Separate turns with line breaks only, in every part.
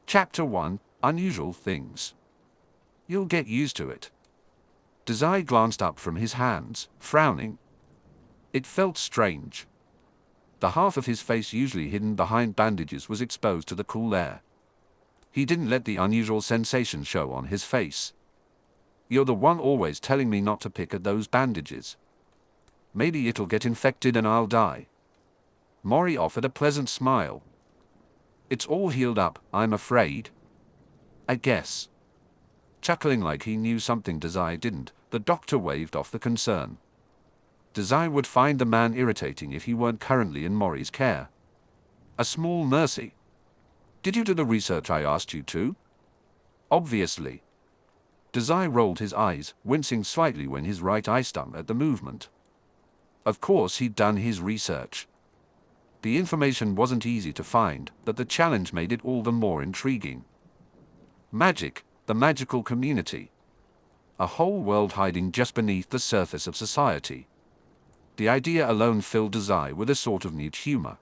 Chapter 1, Unusual Things. You'll get used to it. Dazai glanced up from his hands, frowning. It felt strange. The half of his face usually hidden behind bandages was exposed to the cool air. He didn't let the unusual sensation show on his face. You're the one always telling me not to pick at those bandages. Maybe it'll get infected and I'll die. Mori offered a pleasant smile. It's all healed up, I'm afraid. I guess. Chuckling like he knew something Dazai didn't, the doctor waved off the concern. Dazai would find the man irritating if he weren't currently in Mori's care. A small mercy. Did you do the research I asked you to? Obviously. Dazai rolled his eyes, wincing slightly when his right eye stung at the movement. Of course he'd done his research. The information wasn't easy to find, but the challenge made it all the more intriguing. Magic, the magical community. A whole world hiding just beneath the surface of society. The idea alone filled Dazai with a sort of mute humor.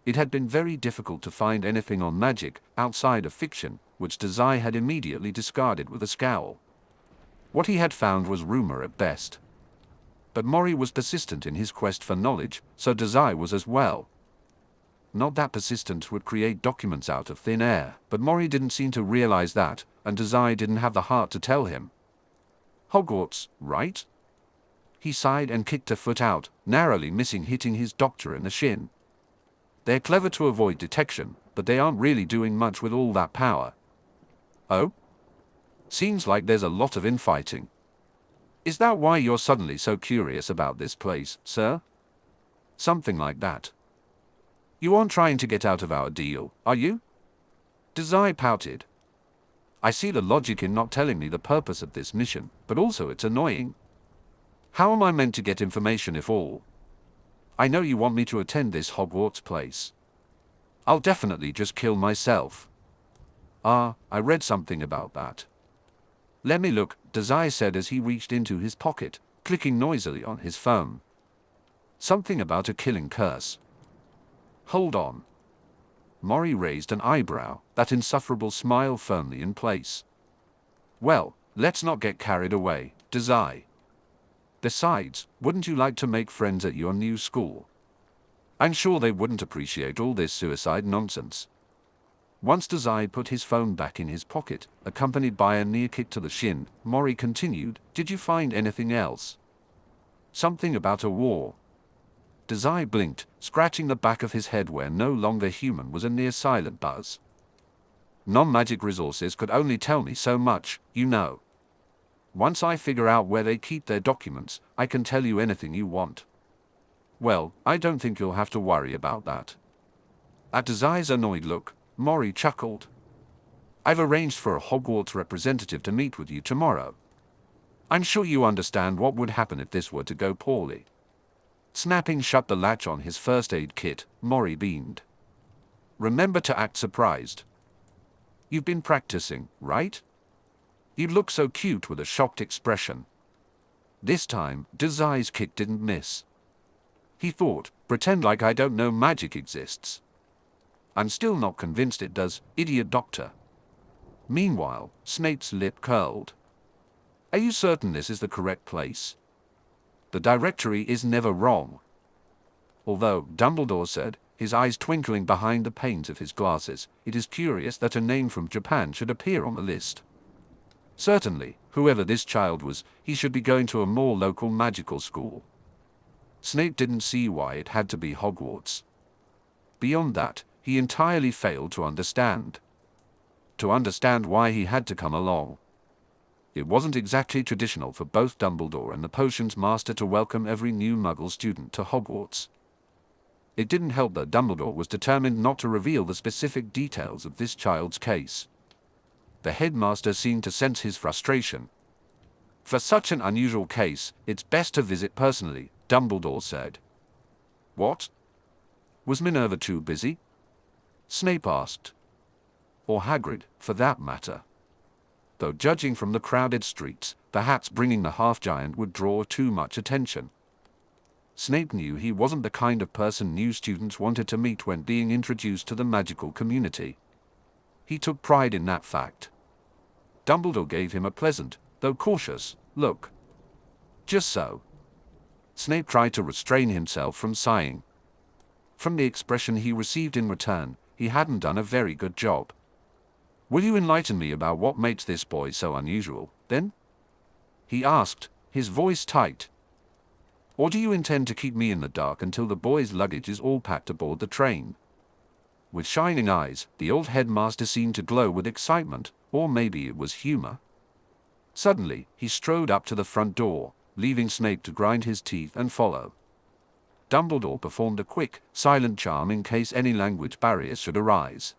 It had been very difficult to find anything on magic outside of fiction, which Dazai had immediately discarded with a scowl. What he had found was rumor at best. But Mori was persistent in his quest for knowledge, so Dazai was as well. Not that persistence would create documents out of thin air, but Mori didn't seem to realize that, and Dazai didn't have the heart to tell him. Hogwarts, right? He sighed and kicked a foot out, narrowly missing hitting his doctor in the shin. They're clever to avoid detection, but they aren't really doing much with all that power. Oh? Seems like there's a lot of infighting. Is that why you're suddenly so curious about this place, sir? Something like that. You aren't trying to get out of our deal, are you? Dazai pouted. I see the logic in not telling me the purpose of this mission, but also it's annoying. How am I meant to get information if all? I know you want me to attend this Hogwarts place. I'll definitely just kill myself. I read something about that. Let me look, Dazai said as he reached into his pocket, clicking noisily on his phone. Something about a killing curse. Hold on. Mori raised an eyebrow, that insufferable smile firmly in place. Well, let's not get carried away, Dazai. Besides, wouldn't you like to make friends at your new school? I'm sure they wouldn't appreciate all this suicide nonsense. Once Dazai put his phone back in his pocket, accompanied by a near kick to the shin, Mori continued, Did you find anything else? Something about a war. Dazai blinked, scratching the back of his head where no longer human was a near silent buzz. Non-magic resources could only tell me so much, you know. Once I figure out where they keep their documents, I can tell you anything you want. Well, I don't think you'll have to worry about that. At Dazai's annoyed look, Mori chuckled. I've arranged for a Hogwarts representative to meet with you tomorrow. I'm sure you understand what would happen if this were to go poorly. Snapping shut the latch on his first aid kit, Mori beamed. Remember to act surprised. You've been practicing, right? You look so cute with a shocked expression. This time, Dazai's kick didn't miss. He thought, pretend like I don't know magic exists. I'm still not convinced it does, idiot doctor. Meanwhile, Snape's lip curled. Are you certain this is the correct place? The directory is never wrong. Although, Dumbledore said, his eyes twinkling behind the panes of his glasses, it is curious that a name from Japan should appear on the list. Certainly, whoever this child was, he should be going to a more local magical school. Snape didn't see why it had to be Hogwarts. Beyond that, he entirely failed to understand. To understand why he had to come along. It wasn't exactly traditional for both Dumbledore and the potions master to welcome every new Muggle student to Hogwarts. It didn't help that Dumbledore was determined not to reveal the specific details of this child's case. The headmaster seemed to sense his frustration. For such an unusual case, it's best to visit personally, Dumbledore said. What? Was Minerva too busy? Snape asked. Or Hagrid, for that matter. Though judging from the crowded streets, perhaps bringing the half-giant would draw too much attention. Snape knew he wasn't the kind of person new students wanted to meet when being introduced to the magical community. He took pride in that fact. Dumbledore gave him a pleasant, though cautious, look. Just so. Snape tried to restrain himself from sighing. From the expression he received in return, he hadn't done a very good job. Will you enlighten me about what makes this boy so unusual, then? He asked, his voice tight. Or do you intend to keep me in the dark until the boy's luggage is all packed aboard the train? With shining eyes, the old headmaster seemed to glow with excitement, or maybe it was humor. Suddenly, he strode up to the front door, leaving Snape to grind his teeth and follow. Dumbledore performed a quick, silent charm in case any language barriers should arise.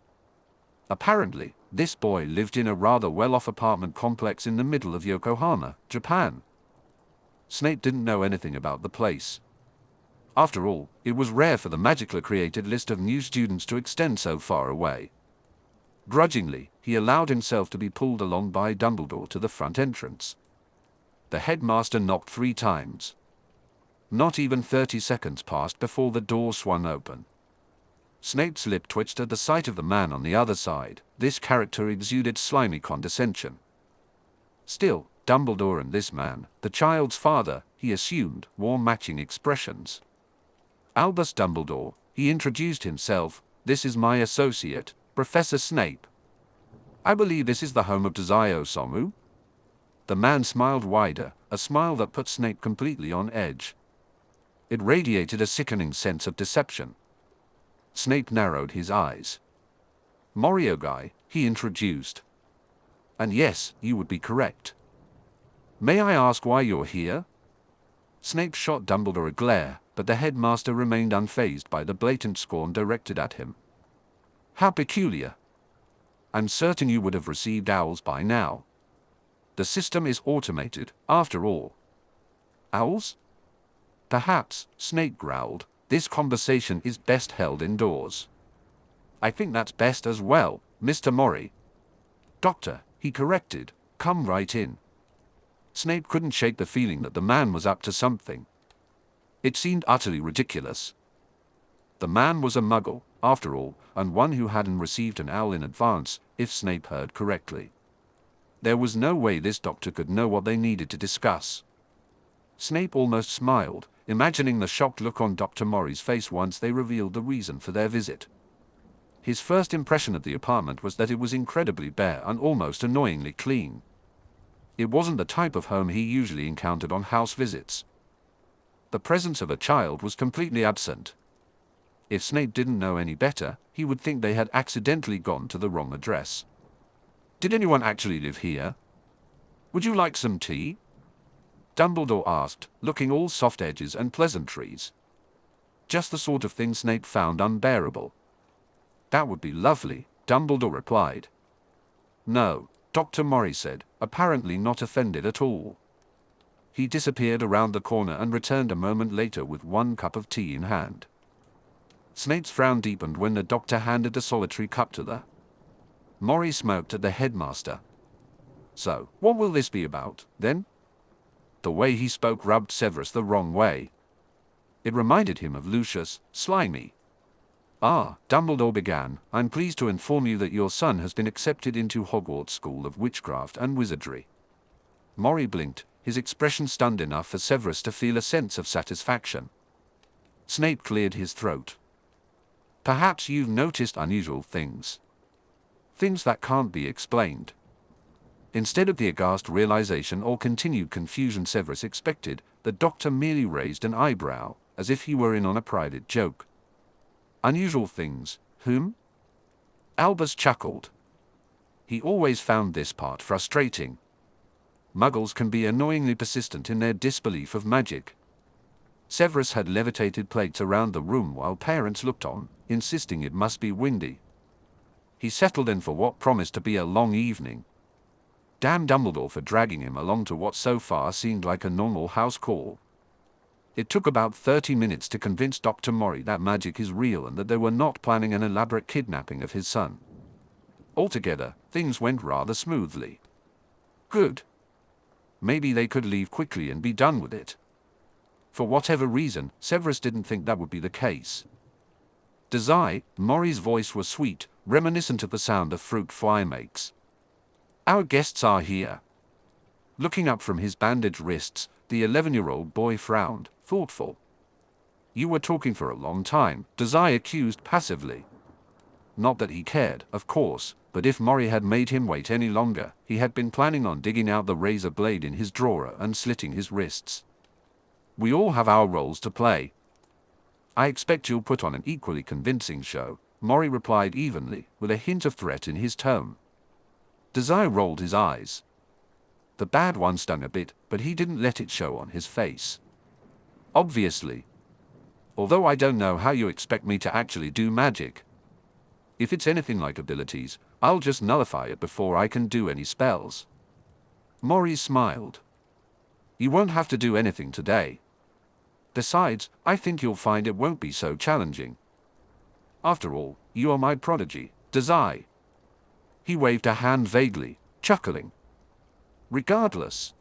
Apparently, this boy lived in a rather well-off apartment complex in the middle of Yokohama, Japan. Snape didn't know anything about the place. After all, it was rare for the magically created list of new students to extend so far away. Grudgingly, he allowed himself to be pulled along by Dumbledore to the front entrance. The headmaster knocked 3 times. Not even 30 seconds passed before the door swung open. Snape's lip twitched at the sight of the man on the other side. This character exuded slimy condescension. Still, Dumbledore and this man, the child's father, he assumed, wore matching expressions. Albus Dumbledore, he introduced himself, this is my associate, Professor Snape. I believe this is the home of Dazai Osamu. The man smiled wider, a smile that put Snape completely on edge. It radiated a sickening sense of deception. Snape narrowed his eyes. Morio guy, he introduced. And yes, you would be correct. May I ask why you're here? Snape shot Dumbledore a glare, but the headmaster remained unfazed by the blatant scorn directed at him. How peculiar. I'm certain you would have received owls by now. The system is automated, after all. Owls? Perhaps, Snape growled, this conversation is best held indoors. I think that's best as well, Mr. Mori. Doctor, he corrected, come right in. Snape couldn't shake the feeling that the man was up to something. It seemed utterly ridiculous. The man was a muggle, after all, and one who hadn't received an owl in advance, if Snape heard correctly. There was no way this doctor could know what they needed to discuss. Snape almost smiled, imagining the shocked look on Dr. Mori's face once they revealed the reason for their visit. His first impression of the apartment was that it was incredibly bare and almost annoyingly clean. It wasn't the type of home he usually encountered on house visits. The presence of a child was completely absent. If Snape didn't know any better, he would think they had accidentally gone to the wrong address. Did anyone actually live here? Would you like some tea? Dumbledore asked, looking all soft edges and pleasantries. Just the sort of thing Snape found unbearable. That would be lovely, Dumbledore replied. No, Dr. Mori said, apparently not offended at all. He disappeared around the corner and returned a moment later with 1 cup of tea in hand. Snape's frown deepened when the doctor handed a solitary cup to her. Mori smirked at the headmaster. So, what will this be about, then? The way he spoke rubbed Severus the wrong way. It reminded him of Lucius, slimy. Ah, Dumbledore began, I'm pleased to inform you that your son has been accepted into Hogwarts School of Witchcraft and Wizardry. Mori blinked, his expression stunned enough for Severus to feel a sense of satisfaction. Snape cleared his throat. Perhaps you've noticed unusual things. Things that can't be explained. Instead of the aghast realization or continued confusion Severus expected, the doctor merely raised an eyebrow, as if he were in on a private joke. Unusual things, whom? Albus chuckled. He always found this part frustrating. Muggles can be annoyingly persistent in their disbelief of magic. Severus had levitated plates around the room while parents looked on, insisting it must be windy. He settled in for what promised to be a long evening. Damn Dumbledore for dragging him along to what so far seemed like a normal house call. It took about 30 minutes to convince Dr. Mori that magic is real and that they were not planning an elaborate kidnapping of his son. Altogether, things went rather smoothly. Good. Maybe they could leave quickly and be done with it. For whatever reason, Severus didn't think that would be the case. Dazai, Mori's voice was sweet, reminiscent of the sound a fruit fly makes. Our guests are here. Looking up from his bandaged wrists, the 11-year-old boy frowned, thoughtful. You were talking for a long time, Dazai accused passively. Not that he cared, of course, but if Mori had made him wait any longer, he had been planning on digging out the razor blade in his drawer and slitting his wrists. We all have our roles to play. I expect you'll put on an equally convincing show, Mori replied evenly, with a hint of threat in his tone. Dazai rolled his eyes. The bad one stung a bit, but he didn't let it show on his face. Obviously. Although I don't know how you expect me to actually do magic. If it's anything like abilities, I'll just nullify it before I can do any spells. Mori smiled. You won't have to do anything today. Besides, I think you'll find it won't be so challenging. After all, you are my prodigy, Dazai. He waved a hand vaguely, chuckling. Regardless.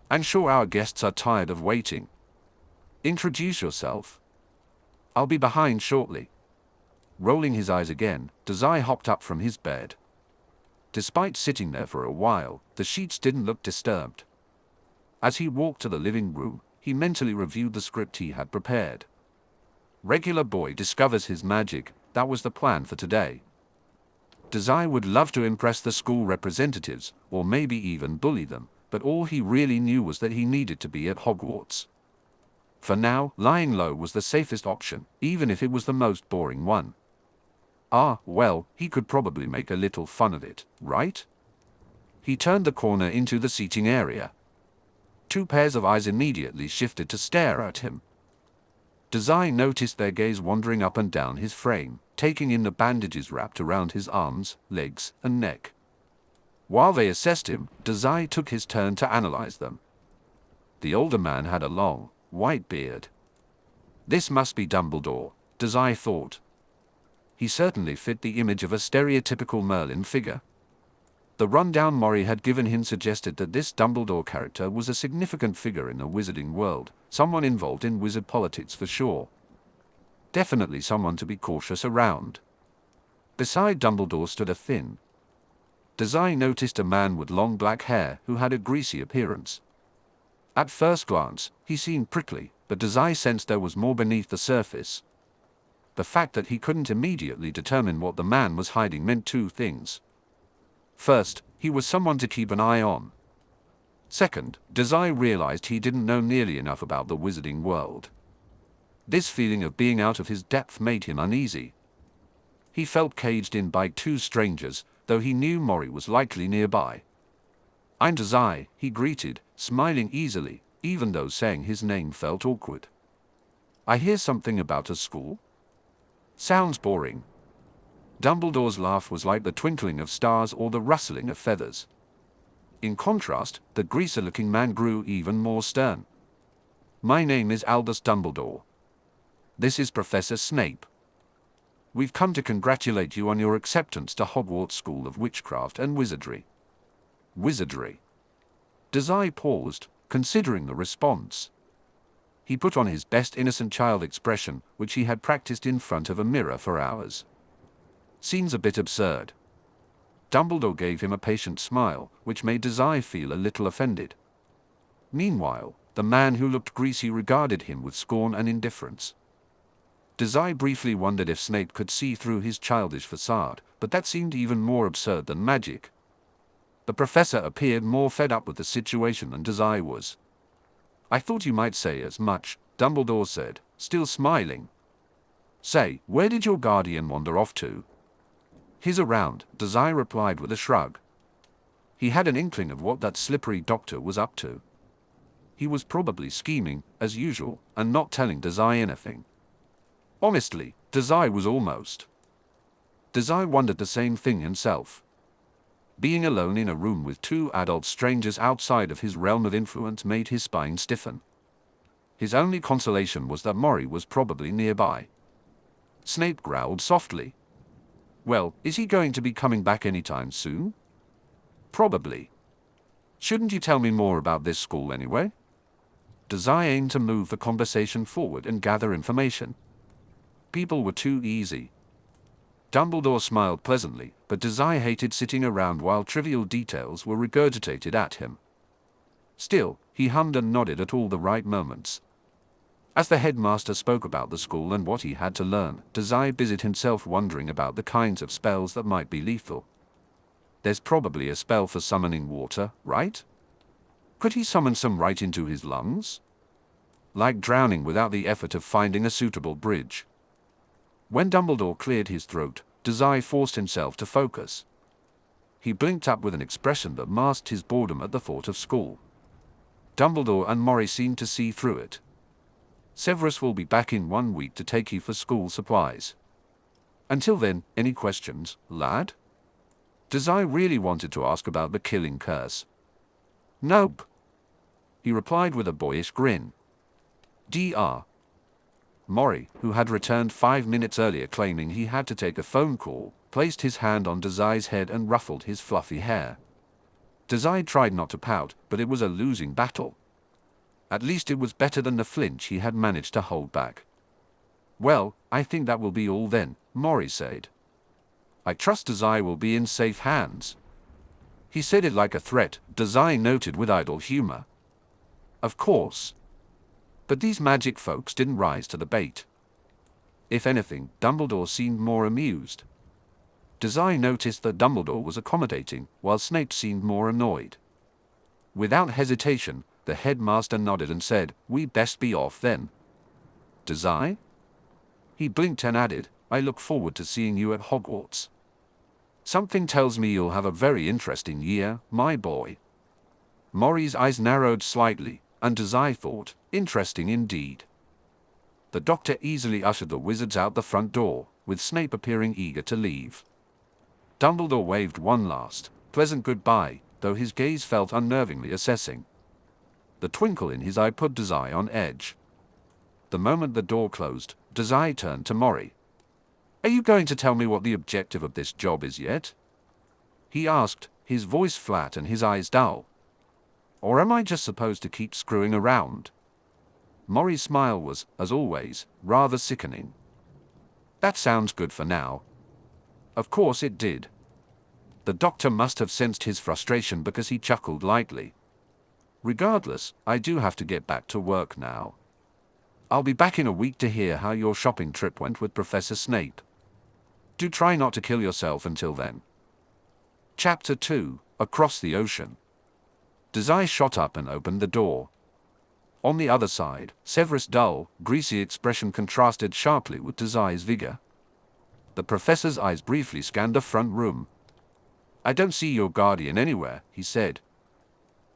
I'm sure our guests are tired of waiting. Introduce yourself. I'll be behind shortly. Rolling his eyes again, Dazai hopped up from his bed. Despite sitting there for a while, the sheets didn't look disturbed. As he walked to the living room, he mentally reviewed the script he had prepared. Regular boy discovers his magic, that was the plan for today. Dazai would love to impress the school representatives, or maybe even bully them, but all he really knew was that he needed to be at Hogwarts. For now, lying low was the safest option, even if it was the most boring one. Well, he could probably make a little fun of it, right? He turned the corner into the seating area. 2 pairs of eyes immediately shifted to stare at him. Dazai noticed their gaze wandering up and down his frame, taking in the bandages wrapped around his arms, legs, and neck. While they assessed him, Dazai took his turn to analyze them. The older man had a long, white beard. This must be Dumbledore, Dazai thought. He certainly fit the image of a stereotypical Merlin figure. The rundown Mori had given him suggested that this Dumbledore character was a significant figure in the wizarding world, someone involved in wizard politics for sure. Definitely someone to be cautious around. Beside Dumbledore stood a thin. Dazai noticed a man with long black hair who had a greasy appearance. At first glance, he seemed prickly, but Dazai sensed there was more beneath the surface. The fact that he couldn't immediately determine what the man was hiding meant 2 things. First, he was someone to keep an eye on. Second, Dazai realized he didn't know nearly enough about the wizarding world. This feeling of being out of his depth made him uneasy. He felt caged in by 2 strangers, though he knew Mori was likely nearby. I'm Dazai, he greeted, smiling easily, even though saying his name felt awkward. I hear something about a school? Sounds boring. Dumbledore's laugh was like the twinkling of stars or the rustling of feathers. In contrast, the greaser-looking man grew even more stern. My name is Albus Dumbledore. This is Professor Snape. We've come to congratulate you on your acceptance to Hogwarts School of Witchcraft and Wizardry. Wizardry. Dazai paused, considering the response. He put on his best innocent child expression, which he had practiced in front of a mirror for hours. Seems a bit absurd. Dumbledore gave him a patient smile, which made Dazai feel a little offended. Meanwhile, the man who looked greasy regarded him with scorn and indifference. Dazai briefly wondered if Snape could see through his childish facade, but that seemed even more absurd than magic. The professor appeared more fed up with the situation than Dazai was. I thought you might say as much, Dumbledore said, still smiling. Say, where did your guardian wander off to? He's around, Dazai replied with a shrug. He had an inkling of what that slippery doctor was up to. He was probably scheming, as usual, and not telling Dazai anything. Honestly, Dazai was almost. Dazai wondered the same thing himself. Being alone in a room with 2 adult strangers outside of his realm of influence made his spine stiffen. His only consolation was that Mori was probably nearby. Snape growled softly. Well, is he going to be coming back anytime soon? Probably. Shouldn't you tell me more about this school anyway? Dazai aimed to move the conversation forward and gather information. People were too easy. Dumbledore smiled pleasantly, but Dazai hated sitting around while trivial details were regurgitated at him. Still, he hummed and nodded at all the right moments. As the headmaster spoke about the school and what he had to learn, Dazai busied himself wondering about the kinds of spells that might be lethal. There's probably a spell for summoning water, right? Could he summon some right into his lungs? Like drowning without the effort of finding a suitable bridge. When Dumbledore cleared his throat, Dazai forced himself to focus. He blinked up with an expression that masked his boredom at the thought of school. Dumbledore and Mori seemed to see through it. Severus will be back in 1 week to take you for school supplies. Until then, any questions, lad? Dazai really wanted to ask about the killing curse. Nope. He replied with a boyish grin. Dr. Mori, who had returned 5 minutes earlier claiming he had to take a phone call, placed his hand on Dazai's head and ruffled his fluffy hair. Dazai tried not to pout, but it was a losing battle. At least it was better than the flinch he had managed to hold back. Well, I think that will be all then, Mori said. I trust Dazai will be in safe hands. He said it like a threat, Dazai noted with idle humor. Of course. But these magic folks didn't rise to the bait. If anything, Dumbledore seemed more amused. Dazai noticed that Dumbledore was accommodating, while Snape seemed more annoyed. Without hesitation, the headmaster nodded and said, "We best be off then." Dazai? He blinked and added, "I look forward to seeing you at Hogwarts. Something tells me you'll have a very interesting year, my boy." Mori's eyes narrowed slightly, and Dazai thought, interesting indeed. The doctor easily ushered the wizards out the front door, with Snape appearing eager to leave. Dumbledore waved one last, pleasant goodbye, though his gaze felt unnervingly assessing. The twinkle in his eye put Dazai on edge. The moment the door closed, Dazai turned to Mori. "Are you going to tell me what the objective of this job is yet?" he asked, his voice flat and his eyes dull. "Or am I just supposed to keep screwing around?" Mori's smile was, as always, rather sickening. "That sounds good for now." Of course it did. The doctor must have sensed his frustration because he chuckled lightly. "Regardless, I do have to get back to work now. I'll be back in a week to hear how your shopping trip went with Professor Snape. Do try not to kill yourself until then." Chapter 2, Across the Ocean. Dazai shot up and opened the door. On the other side, Severus' dull, greasy expression contrasted sharply with Dazai's vigor. The professor's eyes briefly scanned the front room. "I don't see your guardian anywhere," he said.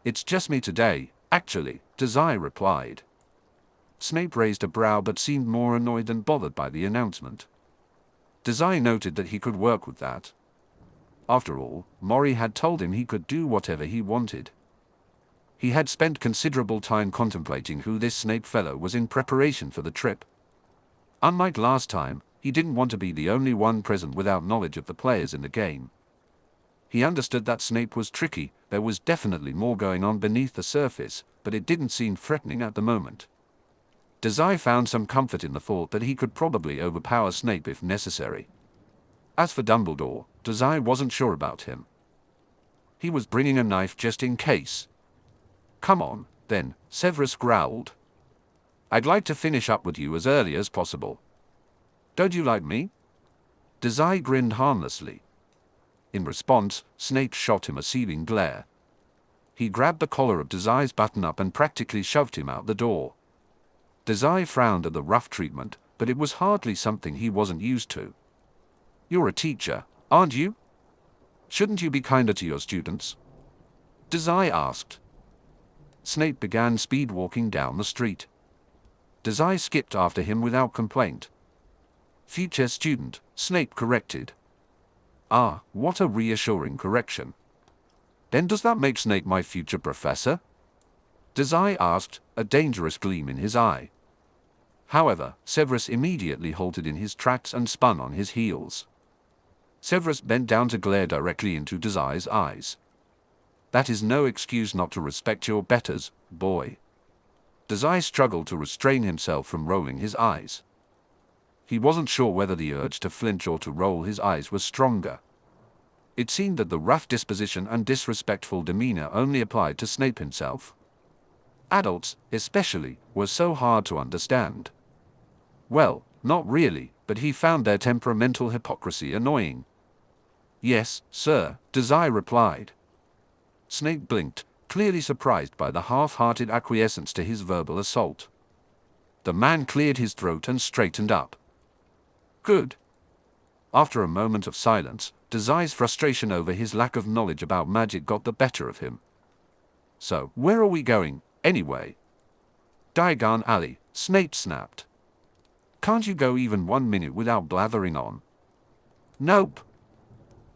"It's just me today, actually," Dazai replied. Snape raised a brow but seemed more annoyed than bothered by the announcement. Dazai noted that he could work with that. After all, Mori had told him he could do whatever he wanted. He had spent considerable time contemplating who this Snape fellow was in preparation for the trip. Unlike last time, he didn't want to be the only one present without knowledge of the players in the game. He understood that Snape was tricky, there was definitely more going on beneath the surface, but it didn't seem threatening at the moment. Dazai found some comfort in the thought that he could probably overpower Snape if necessary. As for Dumbledore, Dazai wasn't sure about him. He was bringing a knife just in case. "Come on, then," Severus growled. "I'd like to finish up with you as early as possible. Don't you like me?" Dazai grinned harmlessly. In response, Snape shot him a seething glare. He grabbed the collar of Dazai's button-up and practically shoved him out the door. Dazai frowned at the rough treatment, but it was hardly something he wasn't used to. "You're a teacher, aren't you? Shouldn't you be kinder to your students?" Dazai asked. Snape began speed-walking down the street. Dazai skipped after him without complaint. "Future student," Snape corrected. "Ah, what a reassuring correction. Then does that make Snape my future professor?" Dazai asked, a dangerous gleam in his eye. However, Severus immediately halted in his tracks and spun on his heels. Severus bent down to glare directly into Dazai's eyes. "That is no excuse not to respect your betters, boy." Dazai struggled to restrain himself from rolling his eyes. He wasn't sure whether the urge to flinch or to roll his eyes was stronger. It seemed that the rough disposition and disrespectful demeanor only applied to Snape himself. Adults, especially, were so hard to understand. Well, not really, but he found their temperamental hypocrisy annoying. "Yes, sir," Dazai replied. Snape blinked, clearly surprised by the half-hearted acquiescence to his verbal assault. The man cleared his throat and straightened up. "Good." After a moment of silence, Dazai's frustration over his lack of knowledge about magic got the better of him. "So, where are we going, anyway?" "Diagon Alley," Snape snapped. "Can't you go even 1 minute without blathering on?" "Nope,"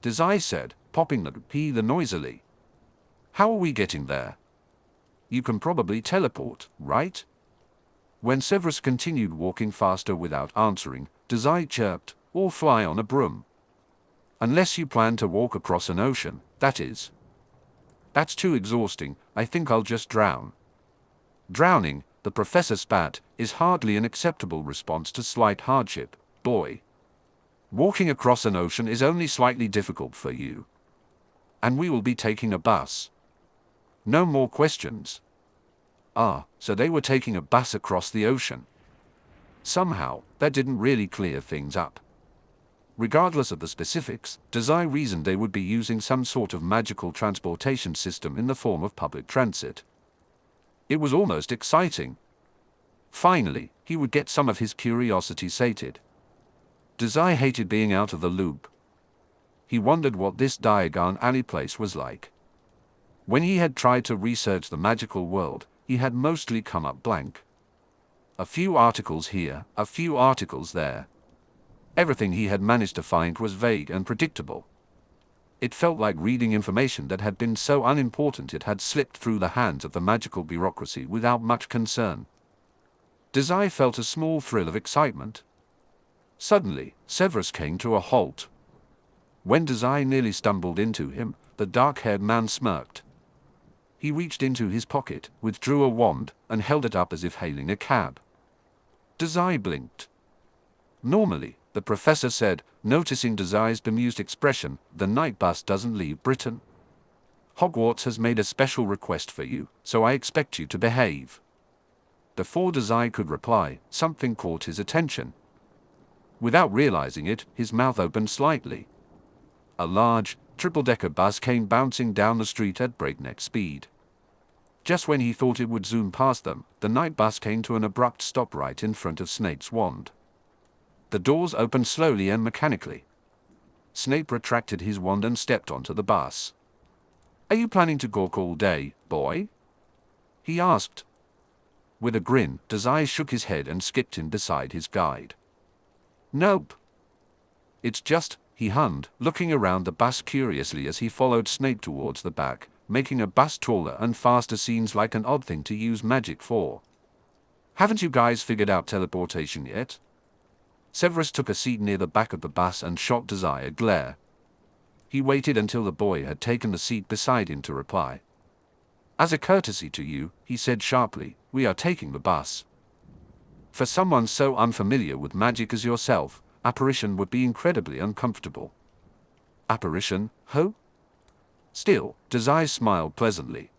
Dazai said, popping the P noisily. "How are we getting there?" "You can probably teleport, right?" When Severus continued walking faster without answering, Dazai chirped, "Or fly on a broom. Unless you plan to walk across an ocean, that is." "That's too exhausting, I think I'll just drown." "Drowning," the professor spat, "is hardly an acceptable response to slight hardship, boy. Walking across an ocean is only slightly difficult for you. And we will be taking a bus. No more questions." Ah, so they were taking a bus across the ocean. Somehow, that didn't really clear things up. Regardless of the specifics, Dazai reasoned they would be using some sort of magical transportation system in the form of public transit. It was almost exciting. Finally, he would get some of his curiosity sated. Dazai hated being out of the loop. He wondered what this Diagon Alley place was like. When he had tried to research the magical world, he had mostly come up blank. A few articles here, a few articles there. Everything he had managed to find was vague and predictable. It felt like reading information that had been so unimportant it had slipped through the hands of the magical bureaucracy without much concern. Dazai felt a small thrill of excitement. Suddenly, Severus came to a halt. When Dazai nearly stumbled into him, the dark-haired man smirked. He reached into his pocket, withdrew a wand, and held it up as if hailing a cab. Dazai blinked. "Normally," the professor said, noticing Dazai's bemused expression, "the night bus doesn't leave Britain. Hogwarts has made a special request for you, so I expect you to behave." Before Dazai could reply, something caught his attention. Without realizing it, his mouth opened slightly. A large, triple-decker bus came bouncing down the street at breakneck speed. Just when he thought it would zoom past them, the night bus came to an abrupt stop right in front of Snape's wand. The doors opened slowly and mechanically. Snape retracted his wand and stepped onto the bus. "Are you planning to gawk all day, boy?" he asked. With a grin, Dazai shook his head and skipped in beside his guide. "Nope. It's just," he hummed, looking around the bus curiously as he followed Snape towards the back. "Making a bus taller and faster seems like an odd thing to use magic for. Haven't you guys figured out teleportation yet?" Severus took a seat near the back of the bus and shot Dazai a glare. He waited until the boy had taken the seat beside him to reply. "As a courtesy to you," he said sharply, "we are taking the bus. For someone so unfamiliar with magic as yourself, apparition would be incredibly uncomfortable." "Apparition, ho?" Still, Dazai smiled pleasantly.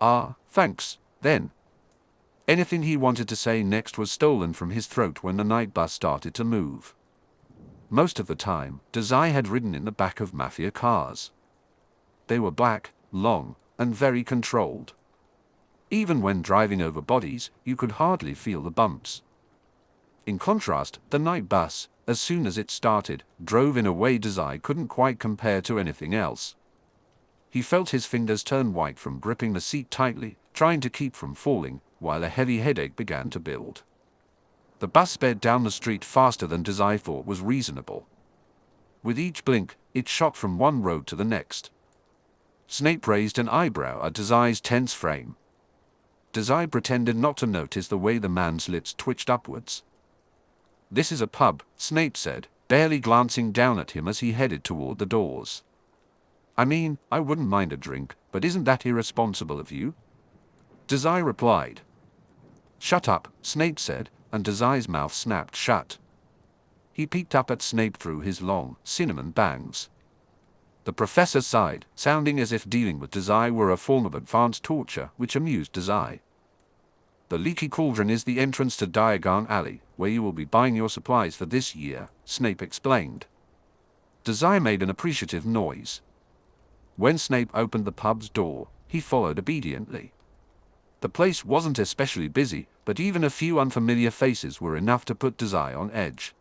"Ah, thanks, then." Anything he wanted to say next was stolen from his throat when the night bus started to move. Most of the time, Dazai had ridden in the back of mafia cars. They were black, long, and very controlled. Even when driving over bodies, you could hardly feel the bumps. In contrast, the night bus, as soon as it started, drove in a way Dazai couldn't quite compare to anything else. He felt his fingers turn white from gripping the seat tightly, trying to keep from falling, while a heavy headache began to build. The bus sped down the street faster than Dazai thought was reasonable. With each blink, it shot from one road to the next. Snape raised an eyebrow at Dazai's tense frame. Dazai pretended not to notice the way the man's lips twitched upwards. "This is a pub," Snape said, barely glancing down at him as he headed toward the doors. "I mean, I wouldn't mind a drink, but isn't that irresponsible of you?" Dazai replied. "Shut up," Snape said, and Dazai's mouth snapped shut. He peeked up at Snape through his long, cinnamon bangs. The professor sighed, sounding as if dealing with Dazai were a form of advanced torture, which amused Dazai. The Leaky Cauldron is the entrance to Diagon Alley, where you will be buying your supplies for this year, Snape explained. Dazai made an appreciative noise. When Snape opened the pub's door, he followed obediently. The place wasn't especially busy, but even a few unfamiliar faces were enough to put Dazai on edge.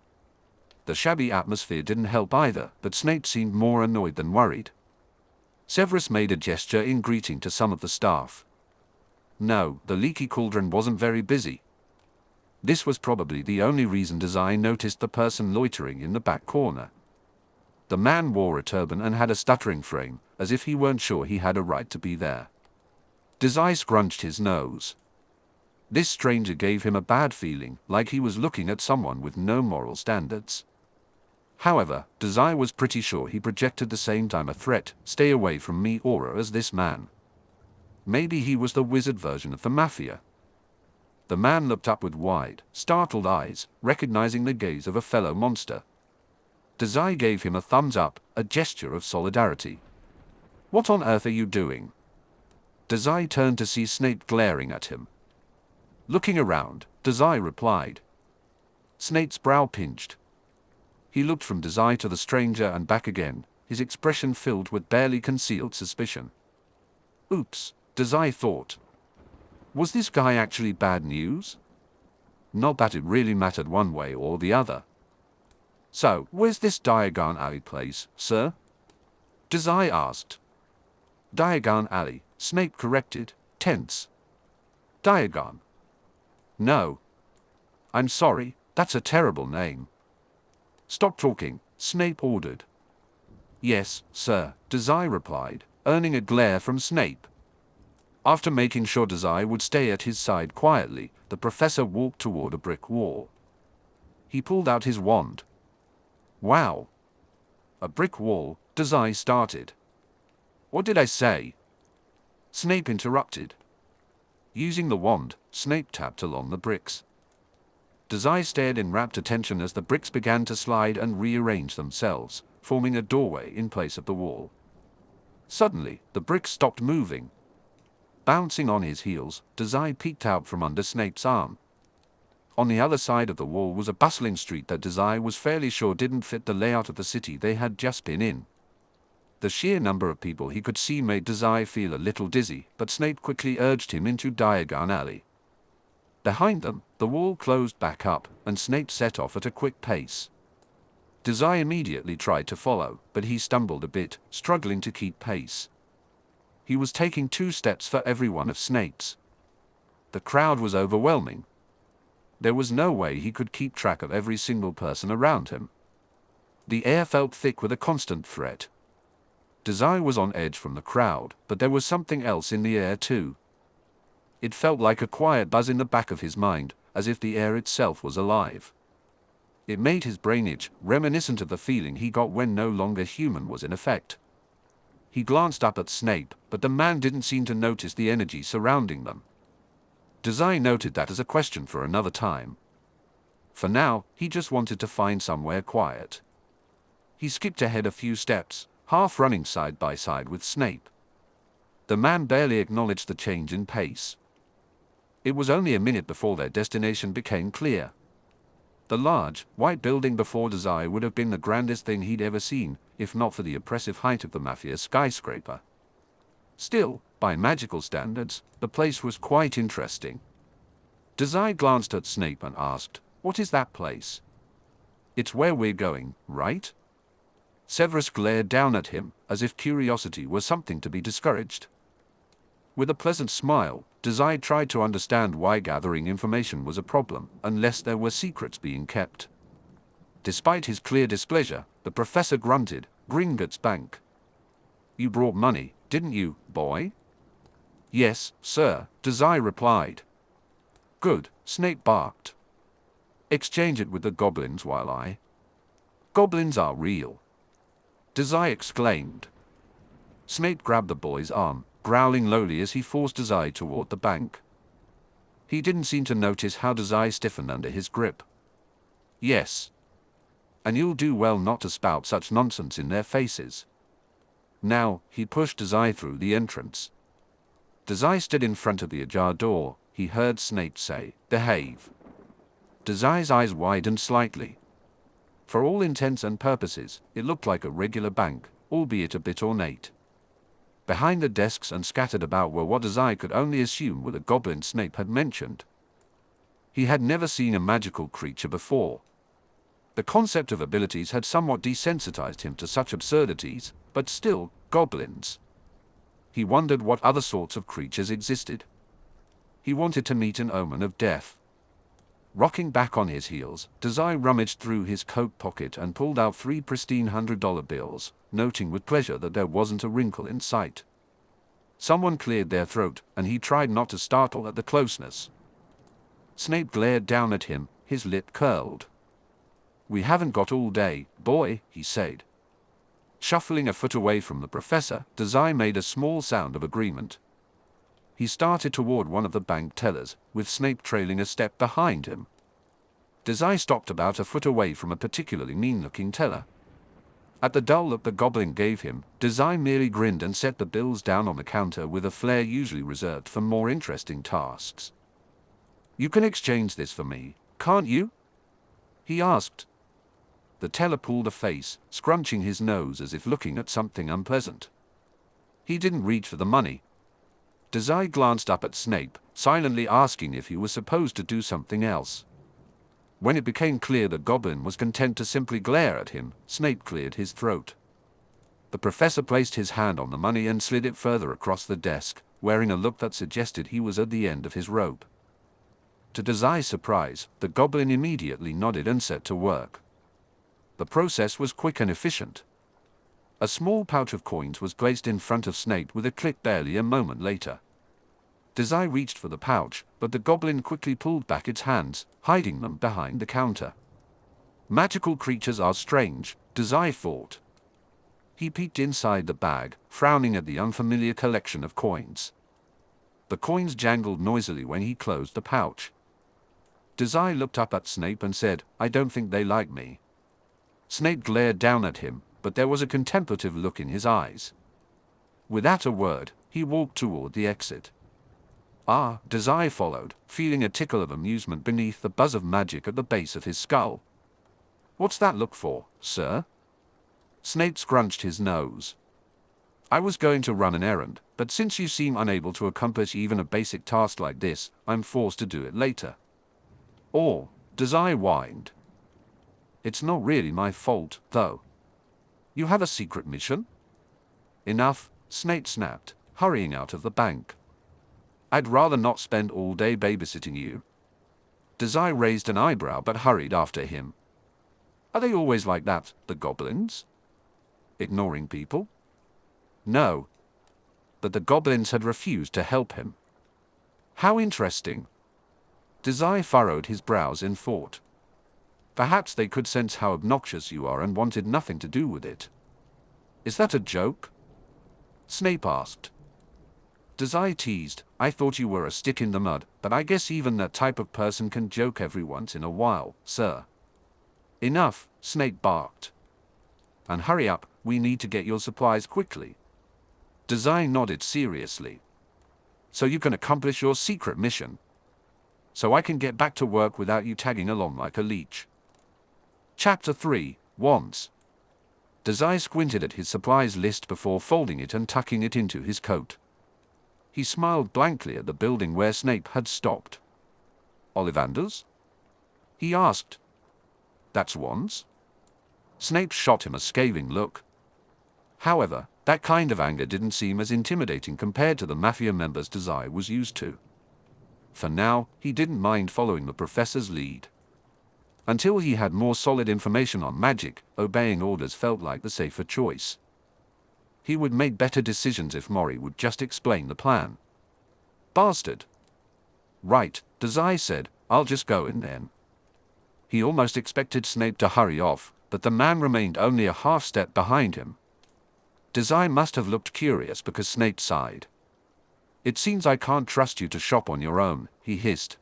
The shabby atmosphere didn't help either, but Snape seemed more annoyed than worried. Severus made a gesture in greeting to some of the staff. No, the Leaky Cauldron wasn't very busy. This was probably the only reason Dazai noticed the person loitering in the back corner. The man wore a turban and had a stuttering frame, as if he weren't sure he had a right to be there. Dazai scrunched his nose. This stranger gave him a bad feeling, like he was looking at someone with no moral standards. However, Dazai was pretty sure he projected the same time a threat, "Stay away from me" aura as this man. Maybe he was the wizard version of the Mafia. The man looked up with wide, startled eyes, recognizing the gaze of a fellow monster. Dazai gave him a thumbs up, a gesture of solidarity. "What on earth are you doing?" Dazai turned to see Snape glaring at him. Looking around, Dazai replied. Snape's brow pinched. He looked from Dazai to the stranger and back again, his expression filled with barely concealed suspicion. Oops, Dazai thought. Was this guy actually bad news? Not that it really mattered one way or the other. "So, where's this Diagon Alley place, sir?" Dazai asked. "Diagon Alley," Snape corrected, tense. "Diagon? No. I'm sorry, that's a terrible name." "Stop talking," Snape ordered. "Yes, sir," Dazai replied, earning a glare from Snape. After making sure Dazai would stay at his side quietly, the professor walked toward a brick wall. He pulled out his wand. "Wow. A brick wall," Dazai started. "What did I say?" Snape interrupted. Using the wand, Snape tapped along the bricks. Dazai stared in rapt attention as the bricks began to slide and rearrange themselves, forming a doorway in place of the wall. Suddenly, the bricks stopped moving. Bouncing on his heels, Dazai peeked out from under Snape's arm. On the other side of the wall was a bustling street that Dazai was fairly sure didn't fit the layout of the city they had just been in. The sheer number of people he could see made Dazai feel a little dizzy, but Snape quickly urged him into Diagon Alley. Behind them, the wall closed back up, and Snape set off at a quick pace. Dazai immediately tried to follow, but he stumbled a bit, struggling to keep pace. He was taking 2 steps for every one of Snape's. The crowd was overwhelming. There was no way he could keep track of every single person around him. The air felt thick with a constant threat. Dazai was on edge from the crowd, but there was something else in the air too. It felt like a quiet buzz in the back of his mind, as if the air itself was alive. It made his brain itch, reminiscent of the feeling he got when no longer human was in effect. He glanced up at Snape, but the man didn't seem to notice the energy surrounding them. Dazai noted that as a question for another time. For now, he just wanted to find somewhere quiet. He skipped ahead a few steps, half running side by side with Snape. The man barely acknowledged the change in pace. It was only a minute before their destination became clear. The large, white building before Dazai would have been the grandest thing he'd ever seen, if not for the oppressive height of the Mafia skyscraper. Still, by magical standards, the place was quite interesting. Dazai glanced at Snape and asked, "What is that place?" "It's where we're going, right?" Severus glared down at him, as if curiosity were something to be discouraged. With a pleasant smile, Dazai tried to understand why gathering information was a problem, unless there were secrets being kept. Despite his clear displeasure, the professor grunted, "Gringotts Bank. You brought money, didn't you, boy?" "Yes, sir," Dazai replied. "Good," Snape barked. "Exchange it with the goblins while I—" "Goblins are real," Dazai exclaimed. Snape grabbed the boy's arm, growling lowly as he forced Dazai toward the bank. He didn't seem to notice how Dazai stiffened under his grip. "Yes." and you'll do well not to spout such nonsense in their faces. Now, he pushed Dazai through the entrance. Dazai stood in front of the ajar door. He heard Snape say, "Behave." Dazai's eyes widened slightly. For all intents and purposes, it looked like a regular bank, albeit a bit ornate. Behind the desks and scattered about were what Dazai could only assume were the goblins Snape had mentioned. He had never seen a magical creature before. The concept of abilities had somewhat desensitized him to such absurdities, but still, goblins. He wondered what other sorts of creatures existed. He wanted to meet an omen of death. Rocking back on his heels, Dazai rummaged through his coat pocket and pulled out 3 pristine $100 bills, noting with pleasure that there wasn't a wrinkle in sight. Someone cleared their throat, and he tried not to startle at the closeness. Snape glared down at him, his lip curled. "We haven't got all day, boy," he said. Shuffling a foot away from the professor, Dazai made a small sound of agreement. He started toward one of the bank tellers, with Snape trailing a step behind him. Dazai stopped about a foot away from a particularly mean-looking teller. At the dull look the goblin gave him, Dazai merely grinned and set the bills down on the counter with a flair usually reserved for more interesting tasks. "You can exchange this for me, can't you?" he asked. The teller pulled a face, scrunching his nose as if looking at something unpleasant. He didn't reach for the money. Dazai glanced up at Snape, silently asking if he was supposed to do something else. When it became clear the goblin was content to simply glare at him, Snape cleared his throat. The professor placed his hand on the money and slid it further across the desk, wearing a look that suggested he was at the end of his rope. To Dazai's surprise, the goblin immediately nodded and set to work. The process was quick and efficient. A small pouch of coins was placed in front of Snape with a click barely a moment later. Dazai reached for the pouch, but the goblin quickly pulled back its hands, hiding them behind the counter. Magical creatures are strange, Dazai thought. He peeked inside the bag, frowning at the unfamiliar collection of coins. The coins jangled noisily when he closed the pouch. Dazai looked up at Snape and said, "I don't think they like me." Snape glared down at him, but there was a contemplative look in his eyes. Without a word, he walked toward the exit. Dazai followed, feeling a tickle of amusement beneath the buzz of magic at the base of his skull. "What's that look for, sir?" Snape scrunched his nose. "I was going to run an errand, but since you seem unable to accomplish even a basic task like this, I'm forced to do it later." Dazai whined. "It's not really my fault, though. You have a secret mission?" "Enough," Snape snapped, hurrying out of the bank. "I'd rather not spend all day babysitting you." Dazai raised an eyebrow but hurried after him. "Are they always like that, the goblins? Ignoring people?" "No." But the goblins had refused to help him. "How interesting." Dazai furrowed his brows in thought. "Perhaps they could sense how obnoxious you are and wanted nothing to do with it." "Is that a joke?" Snape asked. Dazai teased, "I thought you were a stick in the mud, but I guess even that type of person can joke every once in a while, sir." "Enough," Snape barked. "And hurry up, we need to get your supplies quickly." Dazai nodded seriously. "So you can accomplish your secret mission? So I can get back to work without you tagging along like a leech." Chapter 3, Wands. Dazai squinted at his supplies list before folding it and tucking it into his coat. He smiled blankly at the building where Snape had stopped. "Ollivanders?" he asked. "That's wands?" Snape shot him a scathing look. However, that kind of anger didn't seem as intimidating compared to the mafia members Dazai was used to. For now, he didn't mind following the professor's lead. Until he had more solid information on magic, obeying orders felt like the safer choice. He would make better decisions if Mori would just explain the plan. "Bastard." "Right," Dazai said, "I'll just go in then." He almost expected Snape to hurry off, but the man remained only a half step behind him. Dazai must have looked curious because Snape sighed. "It seems I can't trust you to shop on your own," he hissed.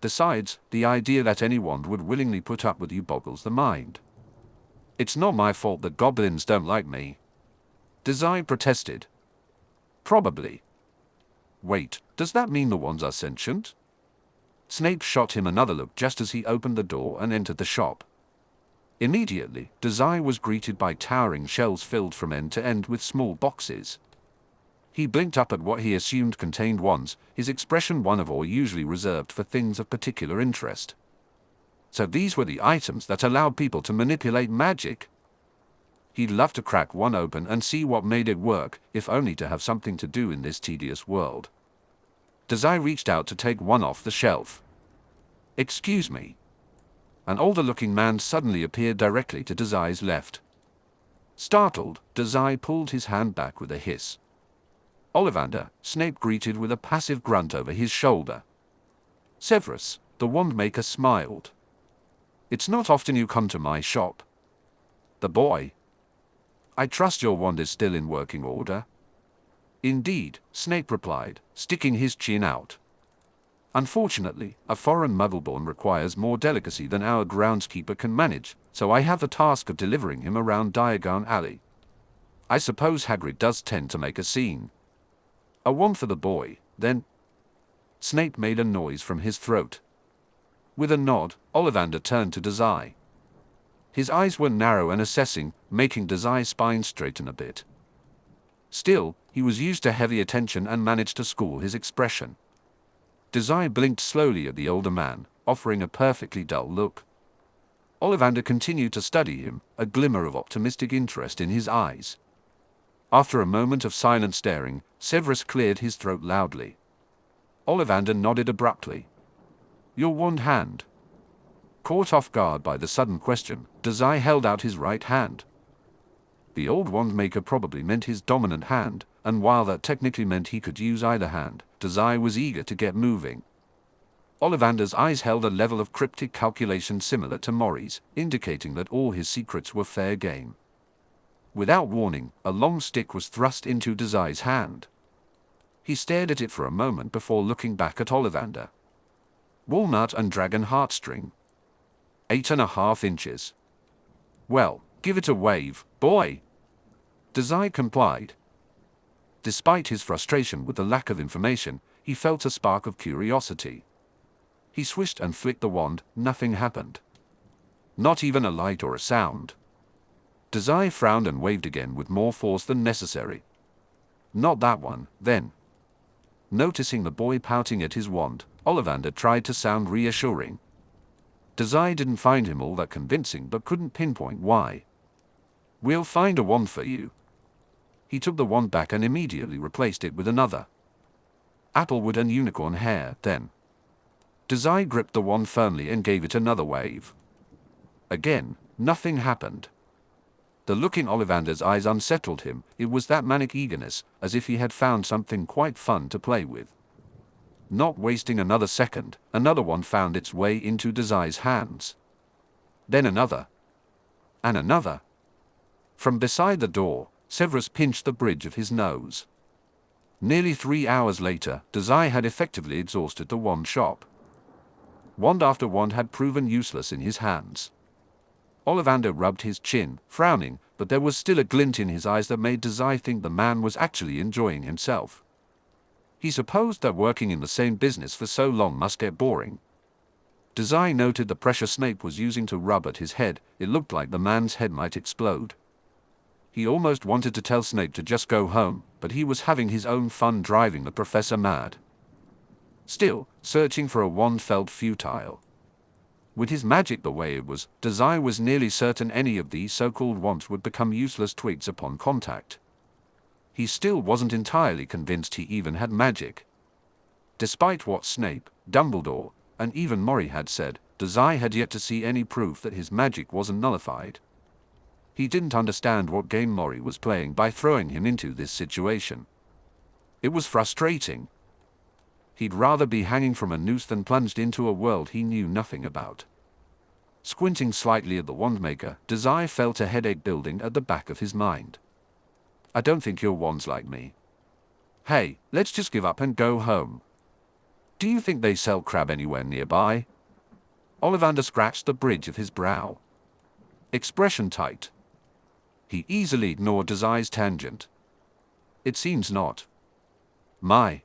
"Besides, the idea that anyone would willingly put up with you boggles the mind." It's not my fault that goblins don't like me, Dazai protested. Probably. Wait, does that mean the wands are sentient? Snape shot him another look just as he opened the door and entered the shop. Immediately, Dazai was greeted by towering shelves filled from end to end with small boxes. He blinked up at what he assumed contained wands, his expression one of awe usually reserved for things of particular interest. So these were the items that allowed people to manipulate magic? He'd love to crack one open and see what made it work, if only to have something to do in this tedious world. Dazai reached out to take one off the shelf. Excuse me. An older-looking man suddenly appeared directly to Dazai's left. Startled, Dazai pulled his hand back with a hiss. Ollivander, Snape greeted with a passive grunt over his shoulder. Severus, the wand-maker, smiled. It's not often you come to my shop. The boy. I trust your wand is still in working order. Indeed, Snape replied, sticking his chin out. Unfortunately, a foreign muggleborn requires more delicacy than our groundskeeper can manage, so I have the task of delivering him around Diagon Alley. I suppose Hagrid does tend to make a scene. A wand for the boy, then. Snape made a noise from his throat. With a nod, Ollivander turned to Dazai. His eyes were narrow and assessing, making Dazai's spine straighten a bit. Still, he was used to heavy attention and managed to school his expression. Dazai blinked slowly at the older man, offering a perfectly dull look. Ollivander continued to study him, a glimmer of optimistic interest in his eyes. After a moment of silent staring, Severus cleared his throat loudly. Ollivander nodded abruptly. Your wand hand. Caught off guard by the sudden question, Dazai held out his right hand. The old wand-maker probably meant his dominant hand, and while that technically meant he could use either hand, Dazai was eager to get moving. Ollivander's eyes held a level of cryptic calculation similar to Mori's, indicating that all his secrets were fair game. Without warning, a long stick was thrust into Dazai's hand. He stared at it for a moment before looking back at Ollivander. Walnut and dragon heartstring. 8.5 inches. Well, give it a wave, boy. Dazai complied. Despite his frustration with the lack of information, he felt a spark of curiosity. He swished and flicked the wand, nothing happened. Not even a light or a sound. Dazai frowned and waved again with more force than necessary. Not that one, then. Noticing the boy pouting at his wand, Ollivander tried to sound reassuring. Dazai didn't find him all that convincing but couldn't pinpoint why. We'll find a wand for you. He took the wand back and immediately replaced it with another. Applewood and unicorn hair, then. Dazai gripped the wand firmly and gave it another wave. Again, nothing happened. The look in Ollivander's eyes unsettled him. It was that manic eagerness, as if he had found something quite fun to play with. Not wasting another second, another one found its way into Dazai's hands. Then another. And another. From beside the door, Severus pinched the bridge of his nose. Nearly 3 hours later, Dazai had effectively exhausted the wand shop. Wand after wand had proven useless in his hands. Ollivander rubbed his chin, frowning, but there was still a glint in his eyes that made Dazai think the man was actually enjoying himself. He supposed that working in the same business for so long must get boring. Dazai noted the pressure Snape was using to rub at his head. It looked like the man's head might explode. He almost wanted to tell Snape to just go home, but he was having his own fun driving the professor mad. Still, searching for a wand felt futile. With his magic the way it was, Dazai was nearly certain any of these so-called wands would become useless twigs upon contact. He still wasn't entirely convinced he even had magic. Despite what Snape, Dumbledore, and even Mori had said, Dazai had yet to see any proof that his magic wasn't nullified. He didn't understand what game Mori was playing by throwing him into this situation. It was frustrating. He'd rather be hanging from a noose than plunged into a world he knew nothing about. Squinting slightly at the wandmaker, Dazai felt a headache building at the back of his mind. I don't think your wand's like me. Hey, let's just give up and go home. Do you think they sell crab anywhere nearby? Ollivander scratched the bridge of his brow. expression tight. He easily ignored Dazai's tangent. It seems not. I